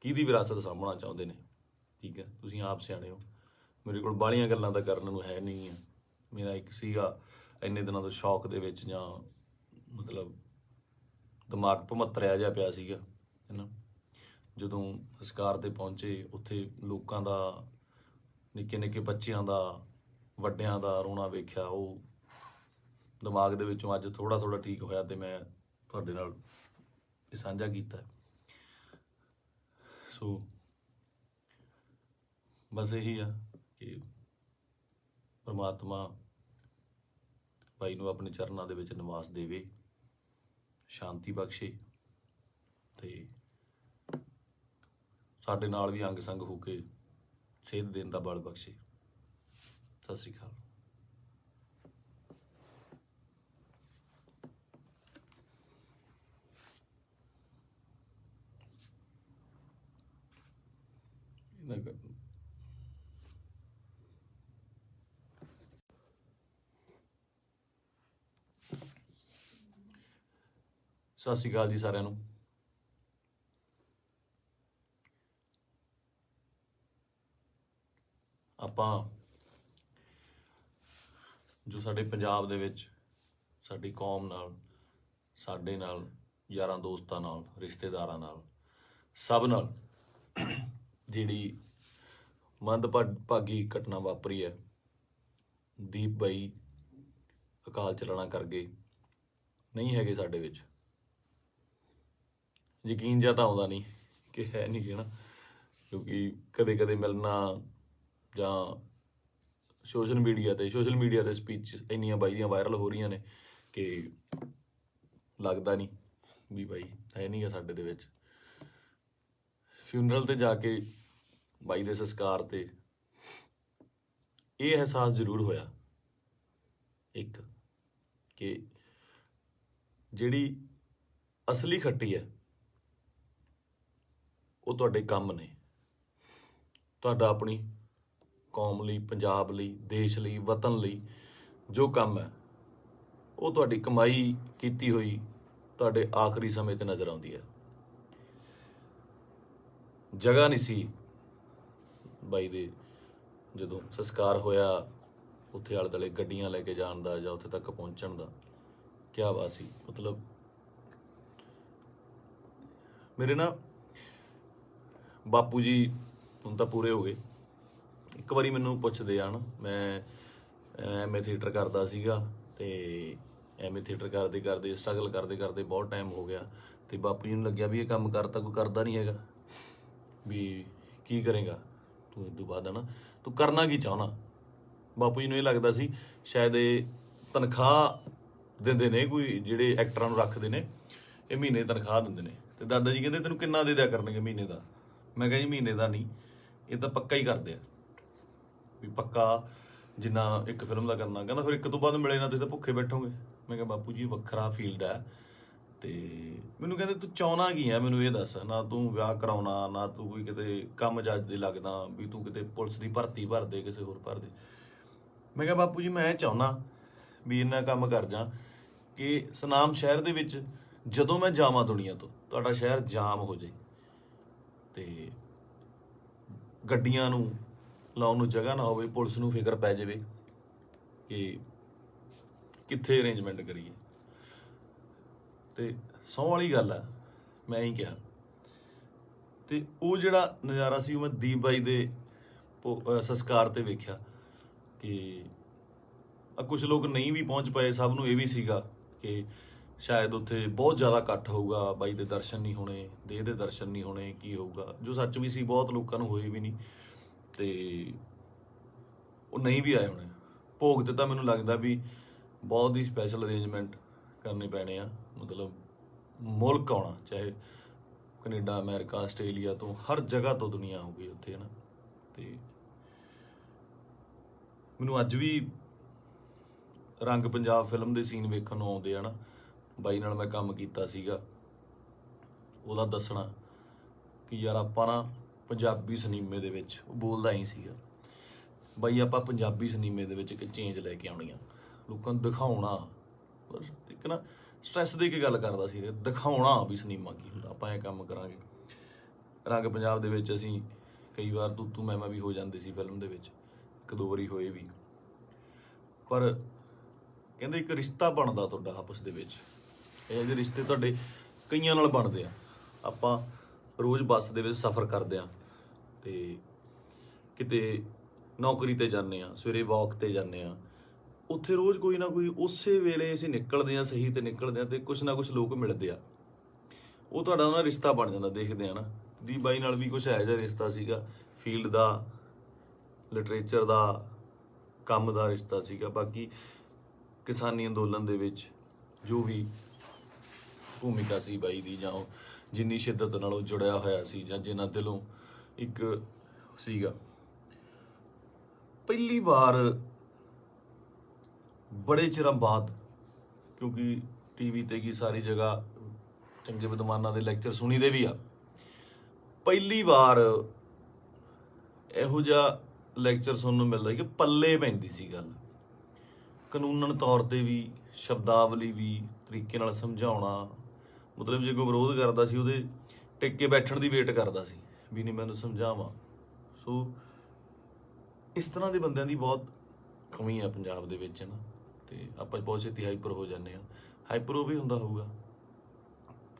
[SPEAKER 1] ਕਿਹਦੀ ਵਿਰਾਸਤ ਸਾਂਭਣਾ ਚਾਹੁੰਦੇ ਨੇ। ਠੀਕ ਹੈ, ਤੁਸੀਂ ਆਪ ਸਿਆਣੇ ਹੋ। ਮੇਰੇ ਕੋਲ ਬਾਹਲੀਆਂ ਗੱਲਾਂ ਤਾਂ ਕਰਨ ਨੂੰ ਹੈ ਨਹੀਂ ਆ। ਮੇਰਾ ਇੱਕ ਸੀਗਾ ਇੰਨੇ ਦਿਨਾਂ ਤੋਂ ਸ਼ੌਕ ਦੇ ਵਿੱਚ, ਜਾਂ ਮਤਲਬ ਦਿਮਾਗ ਭਮੱਤਰਿਆ ਜਿਹਾ ਪਿਆ ਸੀਗਾ, ਹੈ ਨਾ। ਜਦੋਂ ਸੰਸਕਾਰ 'ਤੇ ਪਹੁੰਚੇ, ਉੱਥੇ ਲੋਕਾਂ ਦਾ, ਨਿੱਕੇ ਨਿੱਕੇ ਬੱਚਿਆਂ ਦਾ, ਵੱਡਿਆਂ ਦਾ ਰੋਣਾ ਵੇਖਿਆ, ਉਹ ਦਿਮਾਗ ਦੇ ਵਿੱਚੋਂ ਅੱਜ ਥੋੜ੍ਹਾ ਥੋੜ੍ਹਾ ਠੀਕ ਹੋਇਆ, ਤੇ ਮੈਂ ਤੁਹਾਡੇ ਨਾਲ ਇਹ ਸਾਂਝਾ ਕੀਤਾ। ਸੋ ਬਸ ਇਹੀ ਆ ਕਿ ਪਰਮਾਤਮਾ ਬਾਈ ਨੂੰ ਆਪਣੇ ਚਰਨਾਂ ਦੇ ਵਿੱਚ ਨਿਵਾਸ ਦੇਵੇ, ਸ਼ਾਂਤੀ ਬਖਸ਼ੇ, ਤੇ ਸਾਡੇ ਨਾਲ ਵੀ ਅੰਗ ਸੰਗ ਹੋ ਕੇ ਸੇਧ ਦੇਣ ਦਾ ਬਲ ਬਖਸ਼ੇ। ਸਤਿ ਸ਼੍ਰੀ ਅਕਾਲ। ਸਤਿ ਸ਼੍ਰੀ ਅਕਾਲ ਜੀ ਸਾਰਿਆਂ ਨੂੰ। ਆਪਾਂ ਜੋ ਸਾਡੇ ਪੰਜਾਬ ਦੇ ਵਿੱਚ ਸਾਡੀ ਕੌਮ ਨਾਲ, ਸਾਡੇ ਨਾਲ, ਯਾਰਾਂ ਦੋਸਤਾਂ ਨਾਲ, ਰਿਸ਼ਤੇਦਾਰਾਂ ਨਾਲ, ਸਭ ਨਾਲ ਜਿਹੜੀ ਮੰਦਭਾਗੀ ਘਟਨਾ ਵਾਪਰੀ ਹੈ, ਦੀਪ ਬਾਈ ਅਕਾਲ ਚਲਾਣਾ ਕਰ ਗਏ, ਨਹੀਂ ਹੈਗੇ ਸਾਡੇ ਵਿੱਚ। ਯਕੀਨ ਜਿਹਾ ਤਾਂ ਆਉਂਦਾ ਨਹੀਂ ਕਿ ਹੈ ਨਹੀਂ ਗੇ ਨਾ, ਕਿਉਂਕਿ ਕਦੇ ਕਦੇ ਮਿਲਣਾ ਜਾਂ ਸੋਸ਼ਲ ਮੀਡੀਆ ਤੇ ਸਪੀਚ ਇੰਨੀਆਂ ਬਾਈ ਦੀਆਂ ਵਾਇਰਲ ਹੋ ਰਹੀਆਂ ਨੇ ਕਿ ਲੱਗਦਾ ਨਹੀਂ ਵੀ ਬਾਈ ਹੈ ਨਹੀਂ ਗਾ ਸਾਡੇ ਦੇ ਵਿੱਚ। ਫਿਊਨਰਲ ਤੇ ਜਾ ਕੇ ਬਾਈ ਦੇ ਸੰਸਕਾਰ ਤੇ ਇਹ ਅਹਿਸਾਸ ਜ਼ਰੂਰ ਹੋਇਆ ਇੱਕ, ਕਿ ਜਿਹੜੀ ਅਸਲੀ ਖੱਟੀ ਹੈ ਉਹ ਤੁਹਾਡੇ ਕੰਮ ਨੇ। ਤੁਹਾਡਾ ਆਪਣੀ ਕੌਮ ਲਈ, ਪੰਜਾਬ ਲਈ, ਦੇਸ਼ ਲਈ, ਵਤਨ ਲਈ ਜੋ ਕੰਮ ਹੈ, ਉਹ ਤੁਹਾਡੀ ਕਮਾਈ ਕੀਤੀ ਹੋਈ ਤੁਹਾਡੇ ਆਖਰੀ ਸਮੇਂ ਤੇ ਨਜ਼ਰ ਆਉਂਦੀ ਹੈ। ਜਗ੍ਹਾ ਨਹੀਂ ਸੀ ਬਾਈ ਦੇ, ਜਦੋਂ ਸੰਸਕਾਰ ਹੋਇਆ, ਉੱਥੇ ਆਲੇ ਦੁਆਲੇ ਗੱਡੀਆਂ ਲੈ ਕੇ ਜਾਣ ਦਾ ਜਾਂ ਉੱਥੇ ਤੱਕ ਪਹੁੰਚਣ ਦਾ। ਕਿਆ ਬਾਤ ਸੀ। ਮਤਲਬ ਮੇਰੇ ਨਾ ਬਾਪੂ ਜੀ ਹੁਣ ਤਾਂ ਪੂਰੇ ਹੋ ਗਏ। ਇੱਕ ਵਾਰੀ ਮੈਨੂੰ ਪੁੱਛਦੇ ਆ ਨਾ, ਮੈਂ ਐਮਏ ਥੀਏਟਰ ਕਰਦਾ ਸੀਗਾ, ਤੇ ਐਮਏ ਥੀਏਟਰ ਕਰਦੇ ਕਰਦੇ, ਸਟਰਗਲ ਕਰਦੇ ਕਰਦੇ ਬਹੁਤ ਟਾਈਮ ਹੋ ਗਿਆ, ਤੇ ਬਾਪੂ ਜੀ ਨੂੰ ਲੱਗਿਆ ਵੀ ਇਹ ਕੰਮ ਕਰਤਾ ਕੋਈ ਕਰਦਾ ਨਹੀਂ ਹੈਗਾ, ਵੀ ਕੀ ਕਰੇਗਾ ਤੂੰ ਇਸ ਤੋਂ ਬਾਅਦ, ਹੈ ਨਾ, ਤੂੰ ਕਰਨਾ ਕੀ ਚਾਹੁੰਦਾ। ਬਾਪੂ ਜੀ ਨੂੰ ਇਹ ਲੱਗਦਾ ਸੀ ਸ਼ਾਇਦ ਇਹ ਤਨਖਾਹ ਦਿੰਦੇ ਨੇ, ਕੋਈ ਜਿਹੜੇ ਐਕਟਰਾਂ ਨੂੰ ਰੱਖਦੇ ਨੇ, ਇਹ ਮਹੀਨੇ ਤਨਖਾਹ ਦਿੰਦੇ ਨੇ। ਤੇ ਦਾਦਾ ਜੀ ਕਹਿੰਦੇ ਤੈਨੂੰ ਕਿੰਨਾ ਦੇ ਦਿਆ ਕਰਨਗੇ ਮਹੀਨੇ ਦਾ। ਮੈਂ ਕਿਹਾ ਜੀ ਮਹੀਨੇ ਦਾ ਨਹੀਂ, ਇਹ ਤਾਂ ਪੱਕਾ ਹੀ ਕਰਦੇ ਆ, ਵੀ ਪੱਕਾ ਜਿੰਨਾ ਇੱਕ ਫਿਲਮ ਦਾ ਕਰਨਾ। ਕਹਿੰਦਾ ਫਿਰ ਇੱਕ ਤੋਂ ਬਾਅਦ ਮਿਲੇ ਨਾ, ਤੁਸੀਂ ਤਾਂ ਭੁੱਖੇ ਬੈਠੋਗੇ। ਮੈਂ ਕਿਹਾ ਬਾਪੂ ਜੀ ਵੱਖਰਾ ਫੀਲਡ ਹੈ, ਤੇ ਮੈਨੂੰ ਕਹਿੰਦੇ ਤੂੰ ਚਾਹੁੰਦਾ ਕੀ ਆ, ਮੈਨੂੰ ਇਹ ਦੱਸ। ਨਾ ਤੂੰ ਵਿਆਹ ਕਰਾਉਣਾ, ਨਾ ਤੂੰ ਕੋਈ ਕਿਤੇ ਕੰਮ ਜੱਜ ਦੇ ਲੱਗਦਾ ਵੀ ਤੂੰ ਕਿਤੇ ਪੁਲਿਸ ਦੀ ਭਰਤੀ ਭਰ ਦੇ, ਕਿਸੇ ਹੋਰ ਭਰ ਦੇ। ਮੈਂ ਕਿਹਾ ਬਾਪੂ ਜੀ ਮੈਂ ਚਾਹੁੰਦਾ ਵੀ ਇੰਨਾ ਕੰਮ ਕਰ ਜਾ ਕਿ ਸੁਨਾਮ ਸ਼ਹਿਰ ਦੇ ਵਿੱਚ ਜਦੋਂ ਮੈਂ ਜਾਵਾਂ ਦੁਨੀਆ ਤੋਂ, ਤੁਹਾਡਾ ਸ਼ਹਿਰ ਜਾਮ ਹੋ ਜਾਏ ਤੇ ਗੱਡੀਆਂ ਨੂੰ ਲਾਉਣ ਨੂੰ ਜਗ੍ਹਾ ਨਾ ਹੋਵੇ, ਪੁਲਿਸ ਨੂੰ ਫਿਕਰ ਪੈ ਜਾਵੇ ਕਿ ਕਿੱਥੇ ਅਰੇਂਜਮੈਂਟ ਕਰੀਏ। ਤੇ ਸਹੁੰ ਵਾਲੀ ਗੱਲ ਆ, ਮੈਂ ਹੀ ਕਿਹਾ। ਤੇ ਉਹ ਜਿਹੜਾ ਨਜ਼ਾਰਾ ਸੀ ਉਹ ਮੈਂ ਦੀਪ ਬਾਈ ਦੇ ਸੰਸਕਾਰ ਤੇ ਵੇਖਿਆ ਕਿ ਕੁਝ ਲੋਕ ਨਹੀਂ ਵੀ ਪਹੁੰਚ ਪਏ। ਸਭ ਨੂੰ ਇਹ ਵੀ ਸੀਗਾ ਕਿ ਸ਼ਾਇਦ ਉੱਥੇ ਬਹੁਤ ਜ਼ਿਆਦਾ ਇਕੱਠ ਹੋਊਗਾ, ਬਾਈ ਦੇ ਦਰਸ਼ਨ ਨਹੀਂ ਹੋਣੇ, ਦੇਹ ਦੇ ਦਰਸ਼ਨ ਨਹੀਂ ਹੋਣੇ, ਕੀ ਹੋਊਗਾ, ਜੋ ਸੱਚ ਵੀ ਸੀ। ਬਹੁਤ ਲੋਕਾਂ ਨੂੰ ਹੋਏ ਵੀ ਨਹੀਂ ਤੇ ਉਹ ਨਹੀਂ ਵੀ ਆਏ ਹੋਣੇ। ਭੋਗ ਤੇ ਤਾਂ ਮੈਨੂੰ ਲੱਗਦਾ ਵੀ ਬਹੁਤ ਹੀ ਸਪੈਸ਼ਲ ਅਰੇਂਜਮੈਂਟ ਕਰਨੇ ਪੈਣੇ ਆ, ਮਤਲਬ ਮੁਲਕ ਆਉਣਾ, ਚਾਹੇ ਕੈਨੇਡਾ, ਅਮਰੀਕਾ, ਆਸਟ੍ਰੇਲੀਆ ਤੋਂ, ਹਰ ਜਗ੍ਹਾ ਤੋਂ ਦੁਨੀਆ ਆਊਗੀ ਉੱਥੇ, ਹੈ ਨਾ। ਤੇ ਮੈਨੂੰ ਅੱਜ ਵੀ ਰੰਗ ਪੰਜਾਬ ਫਿਲਮ ਦੇ ਸੀਨ ਵੇਖਣ ਨੂੰ ਆਉਂਦੇ ਆ ਨਾ। ਬਾਈ ਨਾਲ ਮੈਂ ਕੰਮ ਕੀਤਾ ਸੀਗਾ, ਉਹਦਾ ਦੱਸਣਾ ਕਿ ਯਾਰ ਆਪਾਂ ਨਾ ਪੰਜਾਬੀ ਸਿਨੇਮੇ ਦੇ ਵਿੱਚ, ਉਹ ਬੋਲਦਾ ਹੀ ਸੀਗਾ, ਬਾਈ ਆਪਾਂ ਪੰਜਾਬੀ ਸਿਨੇਮੇ ਦੇ ਵਿੱਚ ਇੱਕ ਚੇਂਜ ਲੈ ਕੇ ਆਉਣੀ ਆ, ਲੋਕਾਂ ਨੂੰ ਦਿਖਾਉਣਾ। ਬਸ ਇੱਕ ਨਾ ਸਟ੍ਰੈਸ ਦੇ ਕੇ ਗੱਲ ਕਰਦਾ ਸੀ, ਦਿਖਾਉਣਾ ਵੀ ਸਿਨੇਮਾ ਕੀ ਹੁੰਦਾ, ਆਪਾਂ ਇਹ ਕੰਮ ਕਰਾਂਗੇ। ਰੰਗ ਪੰਜਾਬ ਦੇ ਵਿੱਚ ਅਸੀਂ ਕਈ ਵਾਰ ਤੂੰ ਮੈਂ ਵੀ ਹੋ ਜਾਂਦੇ ਸੀ ਫਿਲਮ ਦੇ ਵਿੱਚ, ਇੱਕ ਦੋ ਵਾਰੀ ਹੋਏ ਵੀ। ਪਰ ਕਹਿੰਦੇ ਇੱਕ ਰਿਸ਼ਤਾ ਬਣਦਾ ਤੁਹਾਡਾ ਆਪਸ ਦੇ ਵਿੱਚ, ਇਹ ਜਿਹੇ ਰਿਸ਼ਤੇ ਤੁਹਾਡੇ ਕਈਆਂ ਨਾਲ ਬਣਦੇ ਆ। ਆਪਾਂ ਰੋਜ਼ ਬੱਸ ਦੇ ਵਿੱਚ ਸਫ਼ਰ ਕਰਦੇ ਆ ਤੇ ਕਿਤੇ ਨੌਕਰੀ ਤੇ ਜਾਂਦੇ ਆ, ਸਵੇਰੇ ਵਾਕ ਤੇ ਜਾਂਦੇ ਆ, ਉੱਥੇ ਰੋਜ਼ ਕੋਈ ਨਾ ਕੋਈ ਉਸੇ ਵੇਲੇ ਅਸੀਂ ਨਿਕਲਦੇ ਆ, ਸਹੀ ਤੇ ਨਿਕਲਦੇ ਆ ਤੇ ਕੁਛ ਨਾ ਕੁਛ ਲੋਕ ਮਿਲਦੇ ਆ, ਉਹ ਤੁਹਾਡਾ ਨਾ ਰਿਸ਼ਤਾ ਬਣ ਜਾਂਦਾ। ਦੇਖਦੇ ਆ ਨਾ, ਦੀਪ ਬਾਈ ਨਾਲ ਵੀ ਕੁਛ ਇਹੋ ਜਿਹਾ ਰਿਸ਼ਤਾ ਸੀਗਾ, ਫੀਲਡ ਦਾ, ਲਿਟਰੇਚਰ ਦਾ, ਕੰਮ ਦਾ ਰਿਸ਼ਤਾ ਸੀਗਾ। ਬਾਕੀ ਕਿਸਾਨੀ ਅੰਦੋਲਨ ਦੇ ਵਿੱਚ ਜੋ ਵੀ ਭੂਮਿਕਾ ਸੀ ਬਾਈ ਦੀ, ਜਾਂ ਉਹ ਜਿੰਨੀ ਸ਼ਿੱਦਤ ਨਾਲ ਉਹ ਜੁੜਿਆ ਹੋਇਆ ਸੀ, ਜਾਂ ਜਿੰਨਾ ਦਿਲੋਂ ਇੱਕ ਸੀਗਾ। ਪਹਿਲੀ ਵਾਰ ਬੜੇ ਚਿਰਾਂ ਬਾਅਦ, ਕਿਉਂਕਿ ਟੀਵੀ ਤੇ ਕੀ ਸਾਰੀ ਜਗ੍ਹਾ ਚੰਗੇ ਵਿਦਵਾਨਾਂ ਦੇ ਲੈਕਚਰ ਸੁਣੀਦੇ ਵੀ ਆ, ਪਹਿਲੀ ਵਾਰ ਇਹੋ ਜਿਹਾ ਲੈਕਚਰ ਸੁਣਨ ਨੂੰ ਮਿਲਦਾ ਕਿ ਪੱਲੇ ਪੈਂਦੀ ਸੀ ਗੱਲ, ਕਾਨੂੰਨਨ ਤੌਰ ਤੇ ਵੀ, ਸ਼ਬਦਾਵਲੀ ਵੀ, ਤਰੀਕੇ ਨਾਲ ਸਮਝਾਉਣਾ। ਮਤਲਬ ਜੇ ਕੋਈ ਵਿਰੋਧ ਕਰਦਾ ਸੀ, ਉਹਦੇ ਟਿਕ ਕੇ ਬੈਠਣ ਦੀ ਵੇਟ ਕਰਦਾ ਸੀ ਵੀ ਨਹੀਂ ਮੈਨੂੰ ਸਮਝਾਵਾਂ। ਸੋ ਇਸ ਤਰ੍ਹਾਂ ਦੇ ਬੰਦਿਆਂ ਦੀ ਬਹੁਤ ਕਮੀ ਆ ਪੰਜਾਬ ਦੇ ਵਿੱਚ, ਨਾ। ਤੇ ਆਪਾਂ ਬਹੁਤ ਛੇਤੀ ਹਾਈਪਰ ਹੋ ਜਾਂਦੇ ਆ, ਹਾਈਪਰ ਉਹ ਵੀ ਹੁੰਦਾ ਹੋਊਗਾ।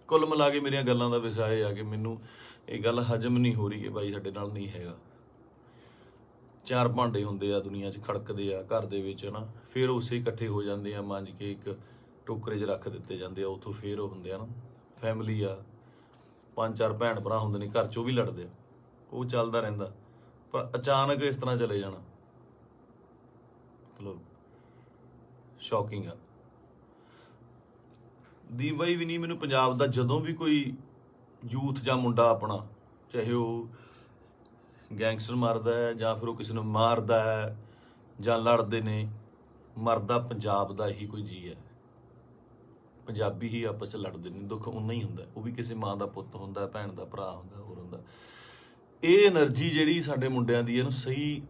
[SPEAKER 1] ਕੁੱਲ ਮਿਲਾ ਕੇ ਮੇਰੀਆਂ ਗੱਲਾਂ ਦਾ ਵਿਸ਼ਾ ਇਹ ਆ ਕਿ ਮੈਨੂੰ ਇਹ ਗੱਲ ਹਜਮ ਨਹੀਂ ਹੋ ਰਹੀ ਕਿ ਬਾਈ ਸਾਡੇ ਨਾਲ ਨਹੀਂ ਹੈਗਾ। ਚਾਰ ਭਾਂਡੇ ਹੁੰਦੇ ਆ ਦੁਨੀਆ 'ਚ, ਖੜਕਦੇ ਆ ਘਰ ਦੇ ਵਿੱਚ, ਨਾ, ਫਿਰ ਉਸੇ ਇਕੱਠੇ ਹੋ ਜਾਂਦੇ ਆ, ਮਾਂਜ ਕੇ ਇੱਕ ਟੋਕਰੇ 'ਚ ਰੱਖ ਦਿੱਤੇ ਜਾਂਦੇ ਆ, ਉੱਥੋਂ ਫਿਰ ਉਹ ਹੁੰਦੇ ਆ ਨਾ ਫੈਮਿਲੀ ਆ, 5-4 ਭੈਣ ਭਰਾ ਹੁੰਦੇ ਨੇ ਘਰ 'ਚ, ਉਹ ਵੀ ਲੜਦੇ ਆ, ਉਹ ਚੱਲਦਾ ਰਹਿੰਦਾ। ਪਰ ਅਚਾਨਕ ਇਸ ਤਰ੍ਹਾਂ ਚਲੇ ਜਾਣਾ ਮਤਲਬ ਸ਼ੌਕਿੰਗ ਆ। ਦੀਪ ਬਾਈ ਵੀ ਨਹੀਂ, ਮੈਨੂੰ ਪੰਜਾਬ ਦਾ ਜਦੋਂ ਵੀ ਕੋਈ ਯੂਥ ਜਾਂ ਮੁੰਡਾ ਆਪਣਾ, ਚਾਹੇ ਉਹ ਗੈਂਗਸਟਰ ਮਾਰਦਾ ਹੈ ਜਾਂ ਫਿਰ ਉਹ ਕਿਸੇ ਨੂੰ ਮਾਰਦਾ ਹੈ ਜਾਂ ਲੜਦੇ ਨੇ, ਮਰਦਾ ਪੰਜਾਬ ਦਾ ਹੀ ਕੋਈ ਜੀ ਹੈ। ਪੰਜਾਬੀ ਹੀ ਆਪਸ 'ਚ ਲੜਦੇ ਨੇ, ਦੁੱਖ ਉਨਾ ਹੀ ਹੁੰਦਾ, ਉਹ ਵੀ ਕਿਸੇ ਮਾਂ ਦਾ ਪੁੱਤ ਹੁੰਦਾ, ਭੈਣ ਦਾ ਭਰਾ ਹੁੰਦਾ, ਹੋਰ ਹੁੰਦਾ। ਇਹ એનર્ਜੀ ਜਿਹੜੀ ਸਾਡੇ ਮੁੰਡਿਆਂ ਦੀ, ਇਹਨੂੰ ਸਹੀ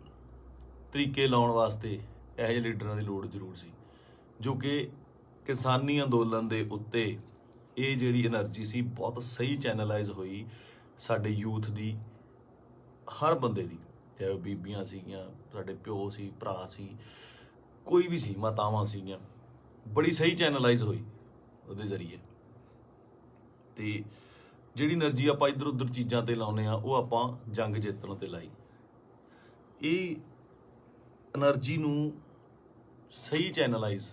[SPEAKER 1] ਤਰੀਕੇ ਲਾਉਣ ਵਾਸਤੇ ਇਹੋ ਜਿਹੇ ਲੀਡਰਾਂ ਦੀ ਲੋੜ ਜ਼ਰੂਰ ਸੀ, ਜੋ ਕਿ ਕਿਸਾਨੀ ਅੰਦੋਲਨ ਦੇ ਉੱਤੇ ਇਹ ਜਿਹੜੀ એનર્ਜੀ ਸੀ ਬਹੁਤ ਸਹੀ ਚੈਨਲਾਈਜ਼ ਹੋਈ ਸਾਡੇ ਯੂਥ ਦੀ, ਹਰ ਬੰਦੇ ਦੀ, ਚਾਹੇ ਉਹ ਬੀਬੀਆਂ ਸੀਗੀਆਂ, ਸਾਡੇ ਪਿਓ ਸੀ, ਭਰਾ ਸੀ, ਕੋਈ ਵੀ ਸੀ, ਮਾਤਾਵਾਂ ਸੀਗੀਆਂ, ਬੜੀ ਸਹੀ ਚੈਨਲਾਈਜ਼ ਹੋਈ ਉਹਦੇ ਜ਼ਰੀਏ। ਤੇ ਜਿਹੜੀ એનર્ਜੀ ਆਪਾਂ ਇੱਧਰ ਉੱਧਰ ਚੀਜ਼ਾਂ ਤੇ ਲਾਉਂਦੇ ਆ, ਉਹ ਆਪਾਂ ਜੰਗ ਜਿੱਤਣ ਤੇ ਲਾਈ। ਇਹ એનર્ਜੀ ਨੂੰ ਸਹੀ ਚੈਨਲਾਈਜ਼